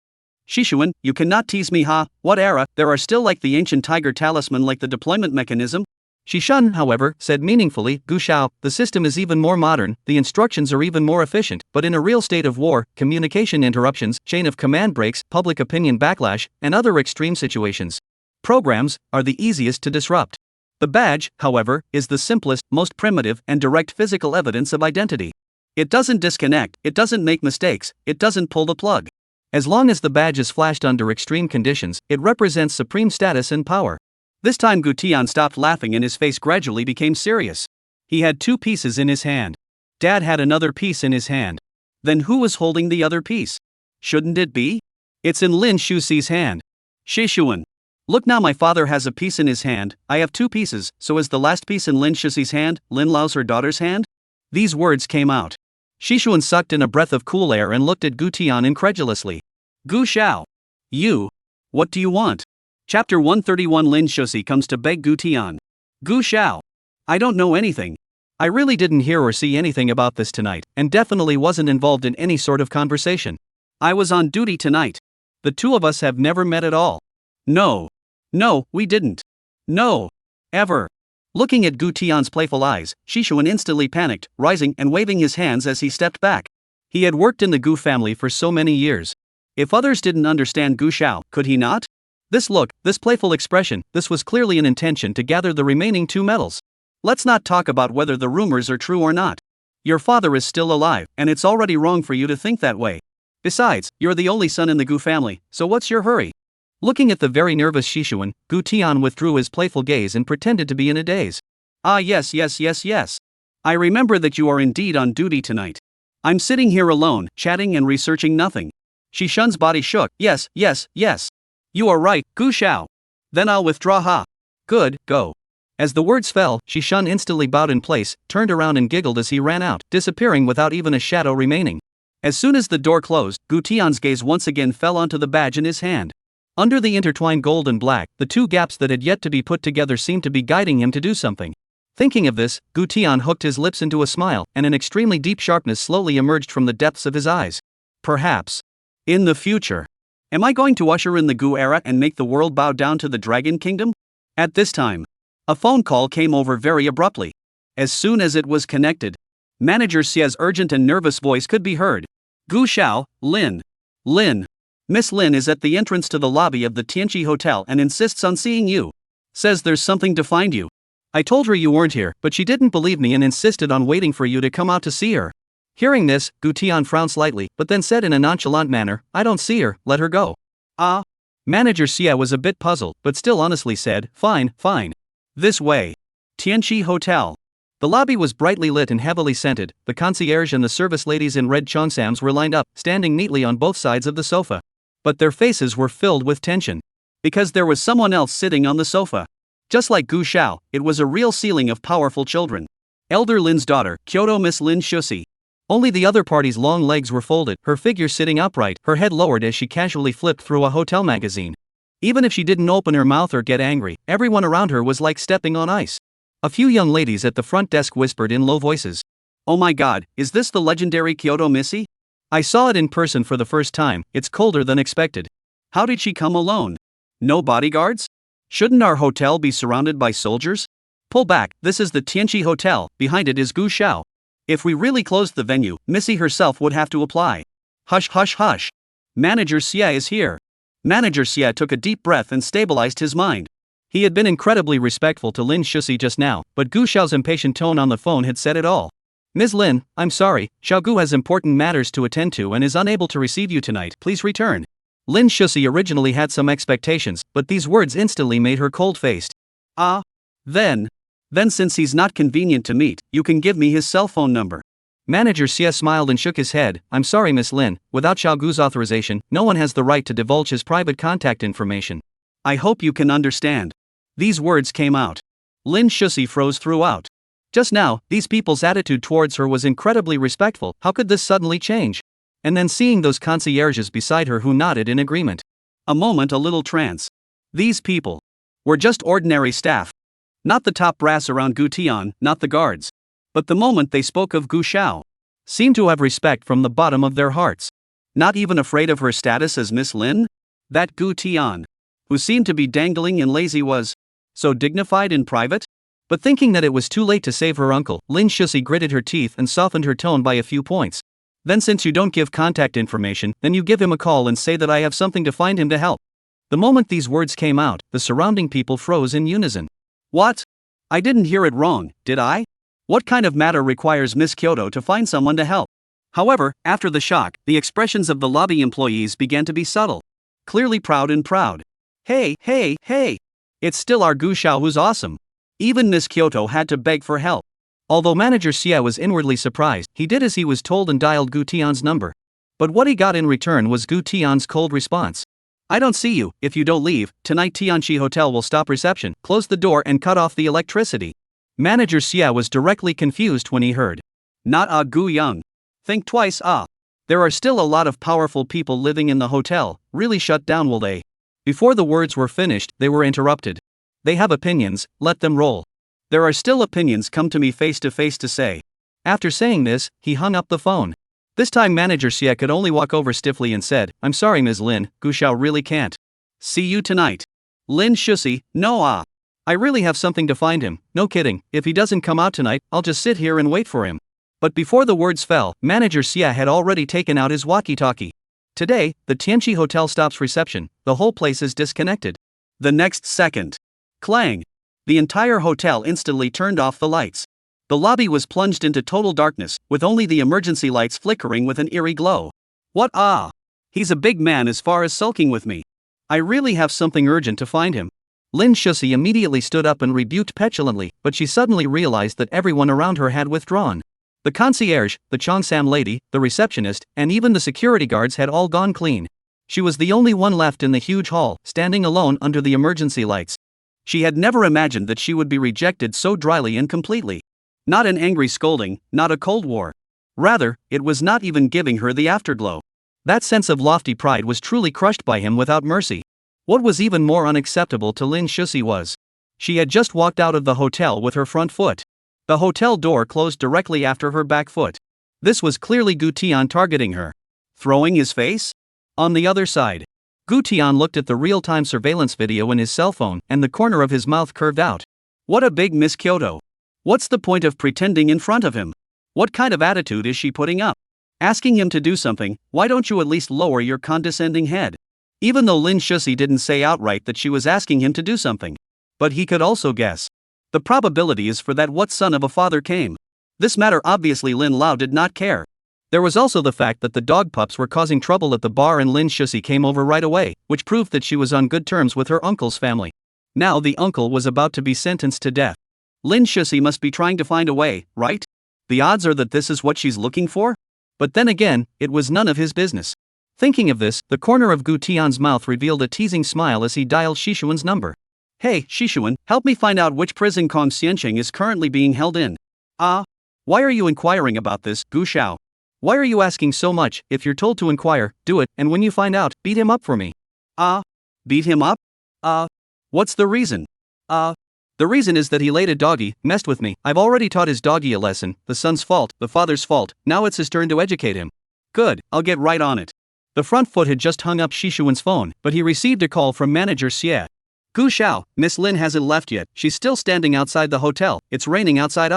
Shishuan, you cannot tease me what era, there are still like the ancient tiger talisman like the deployment mechanism? Shishan, however, said meaningfully, Gu Qiao, the system is even more modern, the instructions are even more efficient, but in a real state of war, communication interruptions, chain of command breaks, public opinion backlash, and other extreme situations. Programs are the easiest to disrupt. The badge, however, is the simplest, most primitive, and direct physical evidence of identity. It doesn't disconnect, it doesn't make mistakes, it doesn't pull the plug. As long as the badge is flashed under extreme conditions, it represents supreme status and power. This time Gu Tian stopped laughing and his face gradually became serious. He had 2 pieces in his hand. Dad had another piece in his hand. Then who was holding the other piece? Shouldn't it be? It's in Lin Shuxi's hand. Shishuan. Look now, my father has a piece in his hand, I have 2 pieces, so is the last piece in Lin Shuxi's hand, Lin Lao's her daughter's hand? These words came out. Shishuan sucked in a breath of cool air and looked at Gu Tian incredulously. Gu Qiao. You. What do you want? Chapter 131 Lin Shuxi comes to beg Gu Tian. Gu Qiao. I don't know anything. I really didn't hear or see anything about this tonight, and definitely wasn't involved in any sort of conversation. I was on duty tonight. The 2 of us have never met at all. No. No, we didn't. No. Ever. Looking at Gu Tian's playful eyes, Shishuan instantly panicked, rising and waving his hands as he stepped back. He had worked in the Gu family for so many years. If others didn't understand Gu Qiao, could he not? This look, this playful expression, this was clearly an intention to gather the remaining 2 medals. Let's not talk about whether the rumors are true or not. Your father is still alive, and it's already wrong for you to think that way. Besides, you're the only son in the Gu family, so what's your hurry? Looking at the very nervous Shishuan, Gu Tian withdrew his playful gaze and pretended to be in a daze. Ah yes. I remember that you are indeed on duty tonight. I'm sitting here alone, chatting and researching nothing. Shishan's body shook. Yes. You are right, Gu Qiao. Then I'll withdraw Good, go. As the words fell, Shishan instantly bowed in place, turned around and giggled as he ran out, disappearing without even a shadow remaining. As soon as the door closed, Gu Tian's gaze once again fell onto the badge in his hand. Under the intertwined gold and black, the 2 gaps that had yet to be put together seemed to be guiding him to do something. Thinking of this, Gu Tian hooked his lips into a smile, and an extremely deep sharpness slowly emerged from the depths of his eyes. Perhaps. In the future. Am I going to usher in the Gu era and make the world bow down to the Dragon Kingdom? At this time, a phone call came over very abruptly. As soon as it was connected, Manager Xia's urgent and nervous voice could be heard. Gu Qiao, Lin. Miss Lin is at the entrance to the lobby of the Tianqi Hotel and insists on seeing you. Says there's something to find you. I told her you weren't here, but she didn't believe me and insisted on waiting for you to come out to see her. Hearing this, Gu Tian frowned slightly, but then said in a nonchalant manner, I don't see her, let her go. Ah. Manager Xia was a bit puzzled, but still honestly said, fine, fine. This way. Tianqi Hotel. The lobby was brightly lit and heavily scented. The concierge and the service ladies in red cheongsams were lined up, standing neatly on both sides of the sofa. But their faces were filled with tension. Because there was someone else sitting on the sofa. Just like Gu Xiao, it was a real ceiling of powerful children. Elder Lin's daughter, Kyoto Miss Lin Shusi. Only the other party's long legs were folded, her figure sitting upright, her head lowered as she casually flipped through a hotel magazine. Even if she didn't open her mouth or get angry, everyone around her was like stepping on ice. A few young ladies at the front desk whispered in low voices. Oh my god, is this the legendary Kyoto Missy? I saw it in person for the first time, it's colder than expected. How did she come alone? No bodyguards? Shouldn't our hotel be surrounded by soldiers? Pull back, this is the Tianqi Hotel, behind it is Gu Xiao. If we really closed the venue, Missy herself would have to apply. Hush hush hush. Manager Xia is here. Manager Xia took a deep breath and stabilized his mind. He had been incredibly respectful to Lin Shusi just now, but Gu Xiao's impatient tone on the phone had said it all. Ms. Lin, I'm sorry, Xiao Gu has important matters to attend to and is unable to receive you tonight, please return. Lin Shusi originally had some expectations, but these words instantly made her cold-faced. Ah. Then since he's not convenient to meet, you can give me his cell phone number. Manager Xia smiled and shook his head. I'm sorry Miss Lin, without Xiao Gu's authorization, no one has the right to divulge his private contact information. I hope you can understand. These words came out. Lin Shusi froze throughout. Just now, these people's attitude towards her was incredibly respectful, how could this suddenly change? And then seeing those concierges beside her who nodded in agreement. A moment a little trance. These people were just ordinary staff. Not the top brass around Gu Tian, not the guards. But the moment they spoke of Gu Xiao, seemed to have respect from the bottom of their hearts. Not even afraid of her status as Miss Lin? That Gu Tian, who seemed to be dangling and lazy, was so dignified in private? But thinking that it was too late to save her uncle, Lin Shusi gritted her teeth and softened her tone by a few points. Then since you don't give contact information, then you give him a call and say that I have something to find him to help. The moment these words came out, the surrounding people froze in unison. What? I didn't hear it wrong, did I? What kind of matter requires Miss Kyoto to find someone to help? However, after the shock, the expressions of the lobby employees began to be subtle. Clearly proud and proud. Hey, hey, hey! It's still our Gu Xiao who's awesome. Even Miss Kyoto had to beg for help. Although Manager Xia was inwardly surprised, he did as he was told and dialed Gu Tian's number. But what he got in return was Gu Tian's cold response. I don't see you, if you don't leave, tonight Tianqi Hotel will stop reception, close the door and cut off the electricity. Manager Xia was directly confused when he heard. Not Gu Yang. Think twice There are still a lot of powerful people living in the hotel, really shut down will they? Before the words were finished, they were interrupted. They have opinions, let them roll. There are still opinions, come to me face to face to say. After saying this, he hung up the phone. This time Manager Xia could only walk over stiffly and said, I'm sorry Ms. Lin, Gu Xiao really can't. See you tonight. Lin Shusi, no I really have something to find him, no kidding, if he doesn't come out tonight, I'll just sit here and wait for him. But before the words fell, Manager Xia had already taken out his walkie-talkie. Today, the Tianqi Hotel stops reception, the whole place is disconnected. The next second. Clang. The entire hotel instantly turned off the lights. The lobby was plunged into total darkness, with only the emergency lights flickering with an eerie glow. What He's a big man as far as sulking with me. I really have something urgent to find him. Lin Shusi immediately stood up and rebuked petulantly, but she suddenly realized that everyone around her had withdrawn. The concierge, the Cheongsam lady, the receptionist, and even the security guards had all gone clean. She was the only one left in the huge hall, standing alone under the emergency lights. She had never imagined that she would be rejected so dryly and completely. Not an angry scolding, not a cold war. Rather, it was not even giving her the afterglow. That sense of lofty pride was truly crushed by him without mercy. What was even more unacceptable to Lin Shusi was, she had just walked out of the hotel with her front foot. The hotel door closed directly after her back foot. This was clearly Gu Tian targeting her. Throwing his face? On the other side, Gu Tian looked at the real-time surveillance video in his cell phone, and the corner of his mouth curved out. What a big Miss Kyoto. What's the point of pretending in front of him? What kind of attitude is she putting up? Asking him to do something, why don't you at least lower your condescending head? Even though Lin Shusi didn't say outright that she was asking him to do something. But he could also guess. The probability is for that what son of a father came. This matter obviously Lin Lao did not care. There was also the fact that the dog pups were causing trouble at the bar and Lin Shusi came over right away, which proved that she was on good terms with her uncle's family. Now the uncle was about to be sentenced to death. Lin Shusi must be trying to find a way, right? The odds are that this is what she's looking for? But then again, it was none of his business. Thinking of this, the corner of Gu Tian's mouth revealed a teasing smile as he dialed Shishuan's number. Hey, Shishuan, help me find out which prison Kong Xianqing is currently being held in. Why are you inquiring about this, Gu Xiao? Why are you asking so much? If you're told to inquire, do it, and when you find out, beat him up for me. Beat him up? What's the reason? The reason is that he laid a doggy, messed with me. I've already taught his doggy a lesson, the son's fault, the father's fault, now it's his turn to educate him. Good, I'll get right on it. The front foot had just hung up Shishuan's phone, but he received a call from manager Xie. Gu Xiao, Miss Lin hasn't left yet, she's still standing outside the hotel, it's raining outside.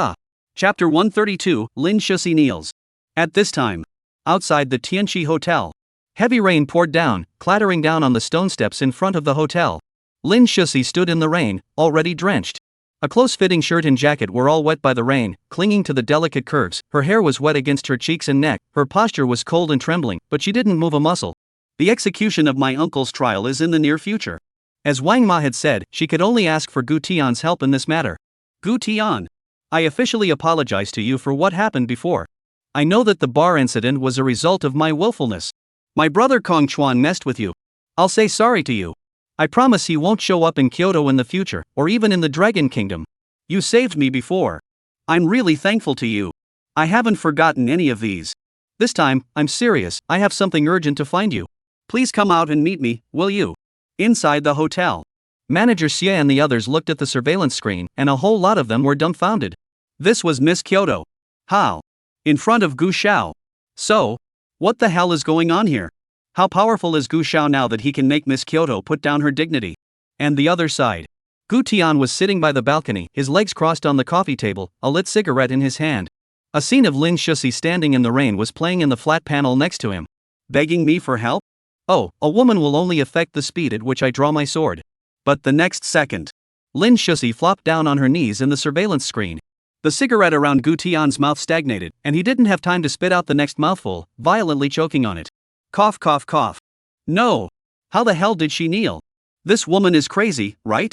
Chapter 132, Lin Shusi kneels. At this time, outside the Tianqi Hotel, heavy rain poured down, clattering down on the stone steps in front of the hotel. Lin Shusi stood in the rain, already drenched. A close-fitting shirt and jacket were all wet by the rain, clinging to the delicate curves, her hair was wet against her cheeks and neck, her posture was cold and trembling, but she didn't move a muscle. The execution of my uncle's trial is in the near future. As Wang Ma had said, she could only ask for Gu Tian's help in this matter. Gu Tian, I officially apologize to you for what happened before. I know that the bar incident was a result of my willfulness. My brother Kong Chuan messed with you. I'll say sorry to you. I promise he won't show up in Kyoto in the future, or even in the Dragon Kingdom. You saved me before. I'm really thankful to you. I haven't forgotten any of these. This time, I'm serious, I have something urgent to find you. Please come out and meet me, will you? Inside the hotel. Manager Xie and the others looked at the surveillance screen, and a whole lot of them were dumbfounded. This was Miss Kyoto. How? In front of Gu Xiao. So, what the hell is going on here? How powerful is Gu Xiao now that he can make Miss Kyoto put down her dignity? And the other side. Gu Tian was sitting by the balcony, his legs crossed on the coffee table, a lit cigarette in his hand. A scene of Lin Shusi standing in the rain was playing in the flat panel next to him. Begging me for help? Oh, a woman will only affect the speed at which I draw my sword. But the next second, Lin Shusi flopped down on her knees in the surveillance screen. The cigarette around Gu Tian's mouth stagnated, and he didn't have time to spit out the next mouthful, violently choking on it. Cough, cough, cough. No! How the hell did she kneel? This woman is crazy, right?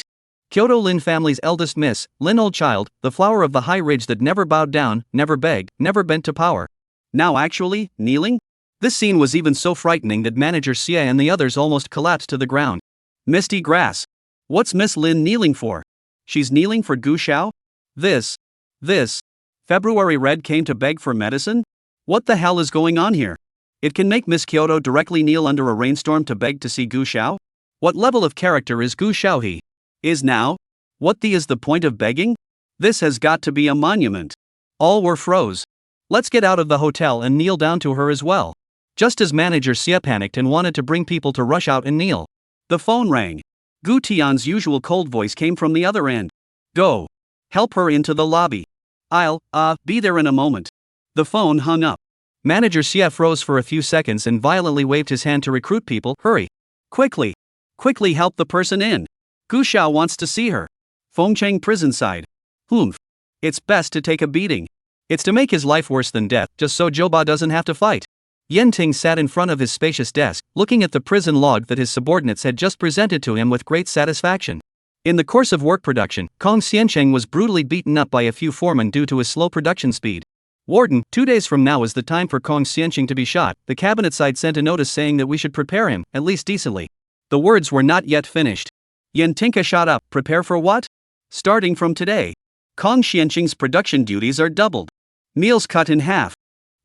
Kyoto Lin family's eldest miss, Lin old child, the flower of the high ridge that never bowed down, never begged, never bent to power. Now actually, kneeling? This scene was even so frightening that manager Xie and the others almost collapsed to the ground. Misty grass. What's Miss Lin kneeling for? She's kneeling for Gu Xiao? This. February Red came to beg for medicine? What the hell is going on here? It can make Miss Kyoto directly kneel under a rainstorm to beg to see Gu Xiao? What level of character is Gu Xiao he? Is now? What is the point of begging? This has got to be a monument. All were froze. Let's get out of the hotel and kneel down to her as well. Just as manager Xie panicked and wanted to bring people to rush out and kneel. The phone rang. Gu Tian's usual cold voice came from the other end. Go. Help her into the lobby. I'll, be there in a moment. The phone hung up. Manager Xie froze for a few seconds and violently waved his hand to recruit people. Hurry. Quickly. Quickly help the person in. Gu Xiao wants to see her. Fengcheng prison side. Humph. It's best to take a beating. It's to make his life worse than death, just so Zhouba doesn't have to fight. Yen Ting sat in front of his spacious desk, looking at the prison log that his subordinates had just presented to him with great satisfaction. In the course of work production, Kong Xianqing was brutally beaten up by a few foremen due to his slow production speed. Warden, 2 days from now is the time for Kong Xianqing to be shot. The cabinet side sent a notice saying that we should prepare him, at least decently. The words were not yet finished. Yen Tinka shot up. Prepare for what? Starting from today, Kong Xianqing's production duties are doubled. Meals cut in half.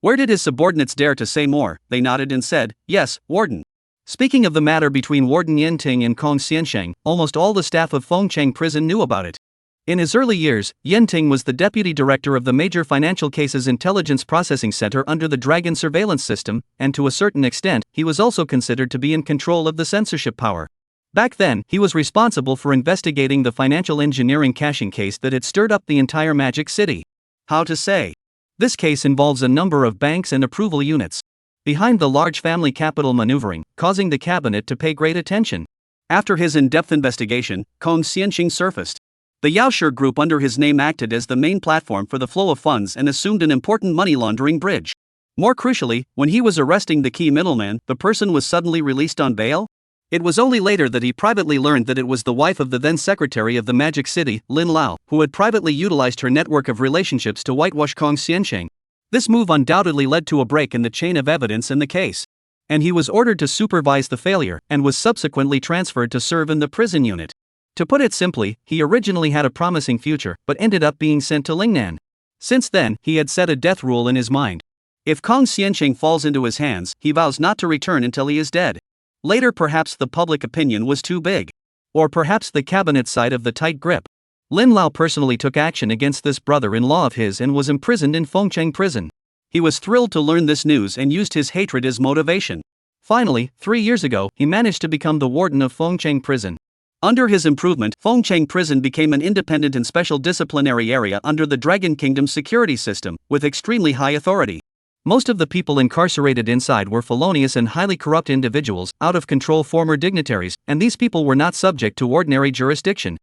Where did his subordinates dare to say more? They nodded and said, yes, Warden. Speaking of the matter between Warden Yen Ting and Kong Xianqing, almost all the staff of Fengcheng prison knew about it. In his early years, Yen Ting was the deputy director of the Major Financial Cases Intelligence Processing Center under the Dragon surveillance system, and to a certain extent, he was also considered to be in control of the censorship power. Back then, he was responsible for investigating the financial engineering cashing case that had stirred up the entire Magic City. How to say? This case involves a number of banks and approval units behind the large family capital maneuvering, causing the cabinet to pay great attention. After his in-depth investigation, Kong Xianxing surfaced. The Yaoshi group under his name acted as the main platform for the flow of funds and assumed an important money laundering bridge. More crucially, when he was arresting the key middleman, the person was suddenly released on bail? It was only later that he privately learned that it was the wife of the then secretary of the Magic City, Lin Lao, who had privately utilized her network of relationships to whitewash Kong Xianxing. This move undoubtedly led to a break in the chain of evidence in the case. And he was ordered to supervise the failure, and was subsequently transferred to serve in the prison unit. To put it simply, he originally had a promising future, but ended up being sent to Lingnan. Since then, he had set a death rule in his mind. If Kong Xianxing falls into his hands, he vows not to return until he is dead. Later, perhaps the public opinion was too big. Or perhaps the cabinet side of the tight grip. Lin Lao personally took action against this brother-in-law of his and was imprisoned in Fengcheng prison. He was thrilled to learn this news and used his hatred as motivation. Finally, 3 years ago, he managed to become the warden of Fengcheng prison. Under his improvement, Fengcheng prison became an independent and special disciplinary area under the Dragon Kingdom security system, with extremely high authority. Most of the people incarcerated inside were felonious and highly corrupt individuals, out-of-control former dignitaries, and these people were not subject to ordinary jurisdiction.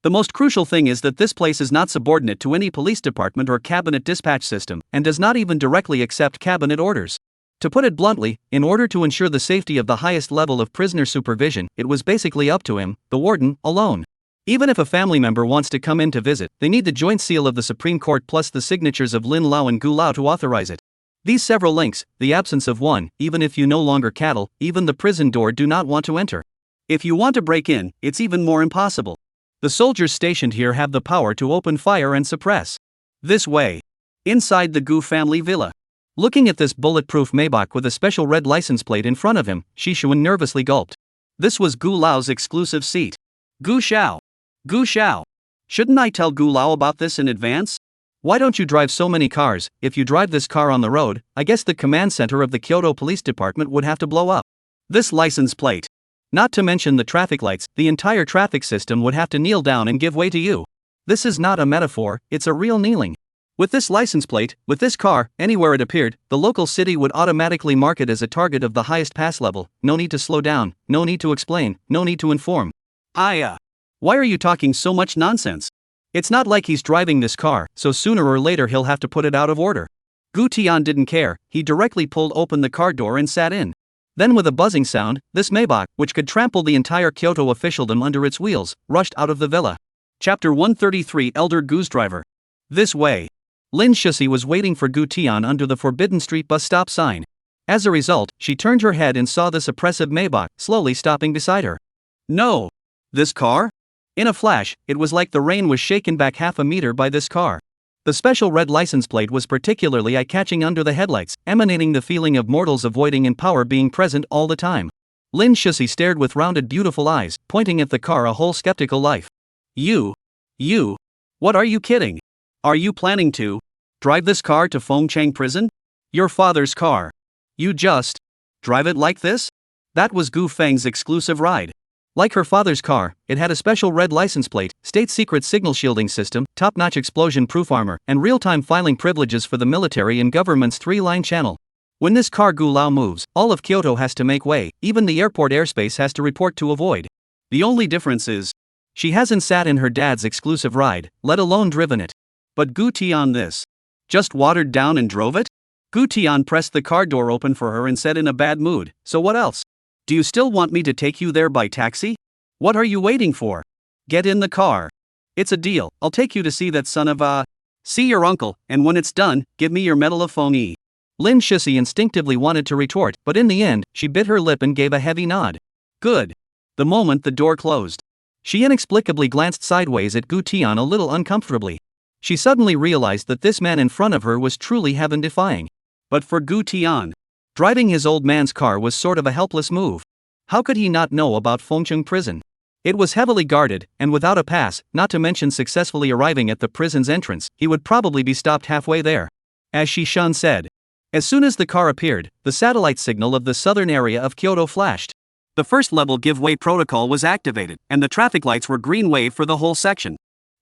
The most crucial thing is that this place is not subordinate to any police department or cabinet dispatch system, and does not even directly accept cabinet orders. To put it bluntly, in order to ensure the safety of the highest level of prisoner supervision, it was basically up to him, the warden, alone. Even if a family member wants to come in to visit, they need the joint seal of the Supreme Court plus the signatures of Lin Lao and Gu Lao to authorize it. These several links, the absence of one, even if you no longer cattle, even the prison door do not want to enter. If you want to break in, it's even more impossible. The soldiers stationed here have the power to open fire and suppress. This way. Inside the Gu family villa. Looking at this bulletproof Maybach with a special red license plate in front of him, Shishuan nervously gulped. This was Gu Lao's exclusive seat. Gu Xiao. Gu Xiao. Shouldn't I tell Gu Lao about this in advance? Why don't you drive so many cars? If you drive this car on the road, I guess the command center of the Kyoto Police Department would have to blow up. This license plate. Not to mention the traffic lights, the entire traffic system would have to kneel down and give way to you. This is not a metaphor, it's a real kneeling. With this license plate, with this car, anywhere it appeared, the local city would automatically mark it as a target of the highest pass level. No need to slow down, no need to explain, no need to inform. Why are you talking so much nonsense? It's not like he's driving this car, so sooner or later he'll have to put it out of order. Gu Tian didn't care, he directly pulled open the car door and sat in. Then with a buzzing sound, this Maybach, which could trample the entire Kyoto officialdom under its wheels, rushed out of the villa. Chapter 133 Elder Gu's Driver. This way. Lin Shusi was waiting for Gu Tian under the Forbidden Street bus stop sign. As a result, she turned her head and saw this oppressive Maybach slowly stopping beside her. No! This car? In a flash, it was like the rain was shaken back half a meter by this car. The special red license plate was particularly eye-catching under the headlights, emanating the feeling of mortals avoiding and power being present all the time. Lin Shusi stared with rounded beautiful eyes, pointing at the car a whole skeptical life. You? What are you kidding? Are you planning to drive this car to Fengcheng prison? Your father's car. You just drive it like this? That was Gu Feng's exclusive ride. Like her father's car, it had a special red license plate, state-secret signal shielding system, top-notch explosion-proof armor, and real-time filing privileges for the military and government's 3-line channel. When this car Gu Lao moves, all of Kyoto has to make way, even the airport airspace has to report to avoid. The only difference is, she hasn't sat in her dad's exclusive ride, let alone driven it. But Gu Tian just watered down and drove it? Gu Tian pressed the car door open for her and said in a bad mood, so what else? Do you still want me to take you there by taxi? What are you waiting for? Get in the car. It's a deal, I'll take you to see that son of see your uncle, and when it's done, give me your medal of Fengyi. Lin Shusi instinctively wanted to retort, but in the end, she bit her lip and gave a heavy nod. Good. The moment the door closed, she inexplicably glanced sideways at Gu Tian a little uncomfortably. She suddenly realized that this man in front of her was truly heaven-defying. But for Gu Tian, driving his old man's car was sort of a helpless move. How could he not know about Fengcheng prison? It was heavily guarded, and without a pass, not to mention successfully arriving at the prison's entrance, he would probably be stopped halfway there. As Shishan said. As soon as the car appeared, the satellite signal of the southern area of Kyoto flashed. The first level give-way protocol was activated, and the traffic lights were green wave for the whole section.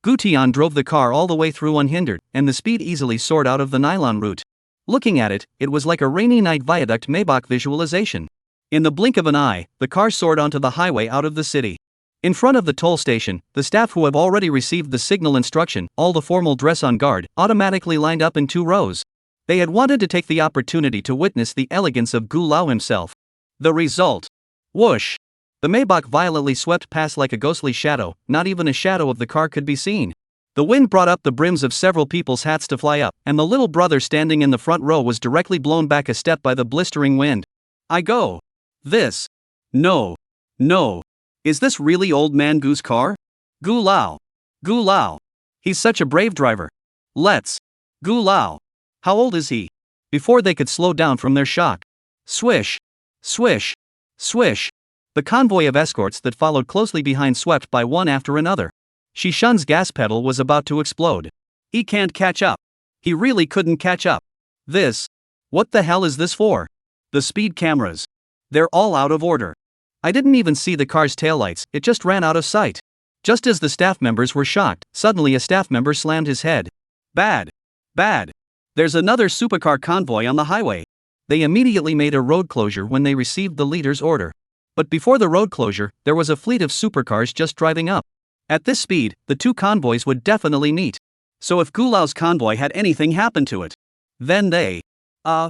Gu Tian drove the car all the way through unhindered, and the speed easily soared out of the nylon route. Looking at it, it was like a rainy night viaduct Maybach visualization. In the blink of an eye, the car soared onto the highway out of the city. In front of the toll station, the staff who have already received the signal instruction, all the formal dress on guard, automatically lined up in 2 rows. They had wanted to take the opportunity to witness the elegance of Gu Lao himself. The result. Whoosh! The Maybach violently swept past like a ghostly shadow, not even a shadow of the car could be seen. The wind brought up the brims of several people's hats to fly up, and the little brother standing in the front row was directly blown back a step by the blistering wind. I go. This. No. No. Is this really old man Gu's car? Gu Lao. Gu Lao. He's such a brave driver. Let's. Gu Lao. How old is he? Before they could slow down from their shock. Swish. Swish. Swish. The convoy of escorts that followed closely behind swept by one after another. Shishun's gas pedal was about to explode. He can't catch up. He really couldn't catch up. This. What the hell is this for? The speed cameras. They're all out of order. I didn't even see the car's taillights, it just ran out of sight. Just as the staff members were shocked, suddenly a staff member slammed his head. Bad. Bad. There's another supercar convoy on the highway. They immediately made a road closure when they received the leader's order. But before the road closure, there was a fleet of supercars just driving up. At this speed, the 2 convoys would definitely meet. So if Gu Lao's convoy had anything happen to it, then they… I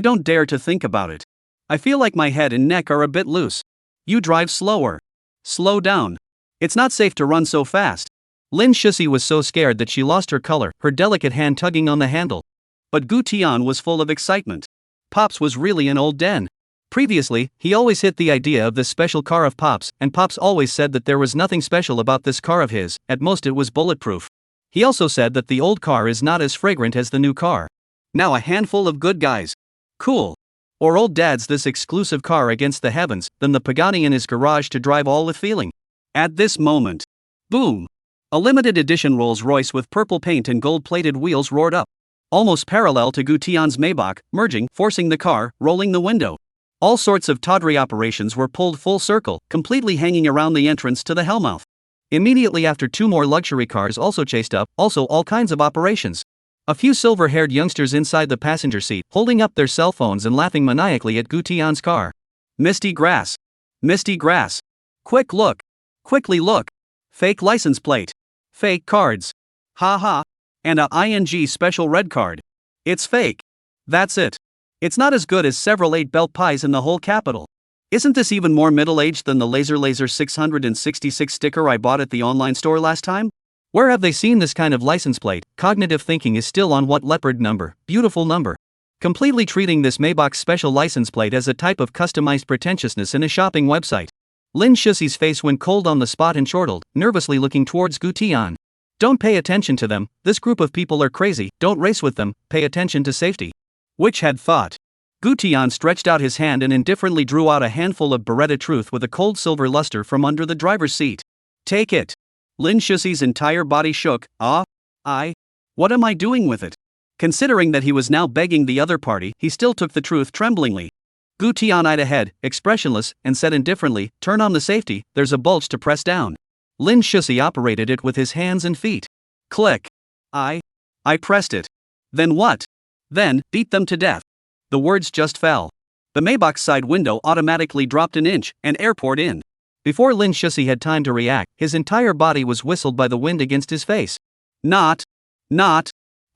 don't dare to think about it. I feel like my head and neck are a bit loose. You drive slower. Slow down. It's not safe to run so fast. Lin Shusi was so scared that she lost her color, her delicate hand tugging on the handle. But Gu Tian was full of excitement. Pops was really an old den. Previously, he always hit the idea of this special car of Pops, and Pops always said that there was nothing special about this car of his, at most it was bulletproof. He also said that the old car is not as fragrant as the new car. Now a handful of good guys. Cool. Or old dad's this exclusive car against the heavens, then the Pagani in his garage to drive all with feeling. At this moment. Boom. A limited edition Rolls-Royce with purple paint and gold-plated wheels roared up. Almost parallel to Gu Tian's Maybach, merging, forcing the car, rolling the window. All sorts of tawdry operations were pulled full circle, completely hanging around the entrance to the hellmouth. Immediately after 2 more luxury cars also chased up, also all kinds of operations. A few silver-haired youngsters inside the passenger seat, holding up their cell phones and laughing maniacally at Gu Tian's car. Misty grass. Misty grass. Quick look. Quickly look. Fake license plate. Fake cards. Ha ha. And a ING special red card. It's fake. That's it. It's not as good as several 8-belt pies in the whole capital. Isn't this even more middle-aged than the Laser 666 sticker I bought at the online store last time? Where have they seen this kind of license plate? Cognitive thinking is still on what leopard number, beautiful number. Completely treating this Maybach special license plate as a type of customized pretentiousness in a shopping website. Lin Shusi's face went cold on the spot and chortled, nervously looking towards Gu Tian. Don't pay attention to them, this group of people are crazy, don't race with them, pay attention to safety. Which had thought? Gu Tian stretched out his hand and indifferently drew out a handful of Beretta Truth with a cold silver luster from under the driver's seat. Take it. Lin Shusi's entire body shook. What am I doing with it? Considering that he was now begging the other party, he still took the truth tremblingly. Gu Tian eyed ahead, expressionless, and said indifferently, turn on the safety, there's a bulge to press down. Lin Shusi operated it with his hands and feet. Click. I pressed it. Then what? Then, beat them to death. The words just fell. The Maybach's side window automatically dropped an inch, and air poured in. Before Lin Shusi had time to react, his entire body was whistled by the wind against his face. Not.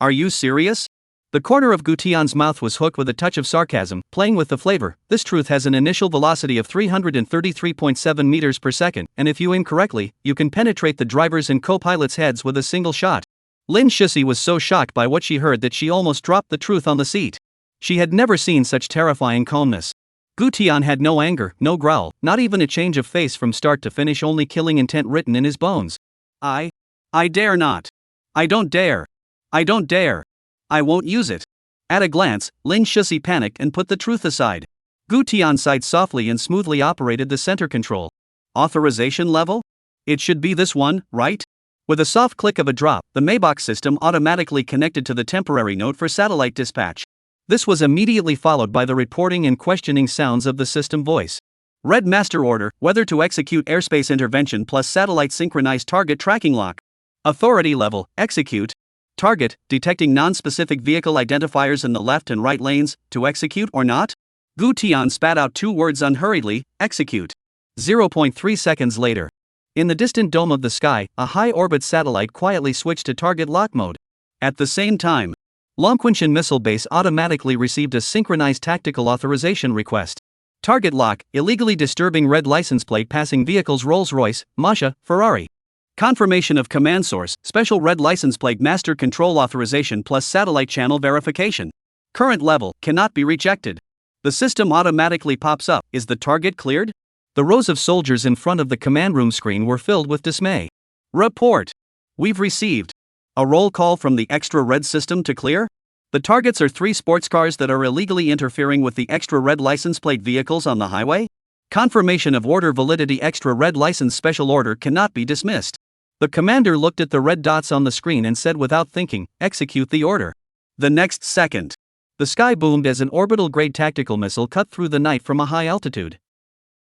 Are you serious? The corner of Gu Tian's mouth was hooked with a touch of sarcasm, playing with the flavor. This truth has an initial velocity of 333.7 meters per second, and if you aim correctly, you can penetrate the driver's and co-pilot's heads with a single shot. Lin Shusi was so shocked by what she heard that she almost dropped the truth on the seat. She had never seen such terrifying calmness. Gu Tian had no anger, no growl, not even a change of face from start to finish, only killing intent written in his bones. I dare not. I don't dare. I don't dare. I won't use it. At a glance, Lin Shusi panicked and put the truth aside. Gu Tian sighed softly and smoothly operated the center control. Authorization level? It should be this one, right? With a soft click of a drop, the Maybach system automatically connected to the temporary node for satellite dispatch. This was immediately followed by the reporting and questioning sounds of the system voice. Red master order, whether to execute airspace intervention plus satellite synchronized target tracking lock. Authority level, execute. Target, detecting non-specific vehicle identifiers in the left and right lanes, to execute or not? Gu Tian spat out 2 words unhurriedly, execute. 0.3 seconds later. In the distant dome of the sky, a high-orbit satellite quietly switched to target lock mode. At the same time, Longquanshan Missile Base automatically received a synchronized tactical authorization request. Target lock, illegally disturbing red license plate passing vehicles Rolls-Royce, Masha, Ferrari. confirmation of command source, special red license plate master control authorization plus satellite channel verification. Current level, cannot be rejected. The system automatically pops up, is the target cleared? The rows of soldiers in front of the command room screen were filled with dismay. Report. We've received a roll call from the extra red system to clear? The targets are 3 sports cars that are illegally interfering with the extra red license plate vehicles on the highway? Confirmation of order validity. Extra red license special order cannot be dismissed. The commander looked at the red dots on the screen and said without thinking, execute the order. The next second, the sky boomed as an orbital-grade tactical missile cut through the night from a high altitude.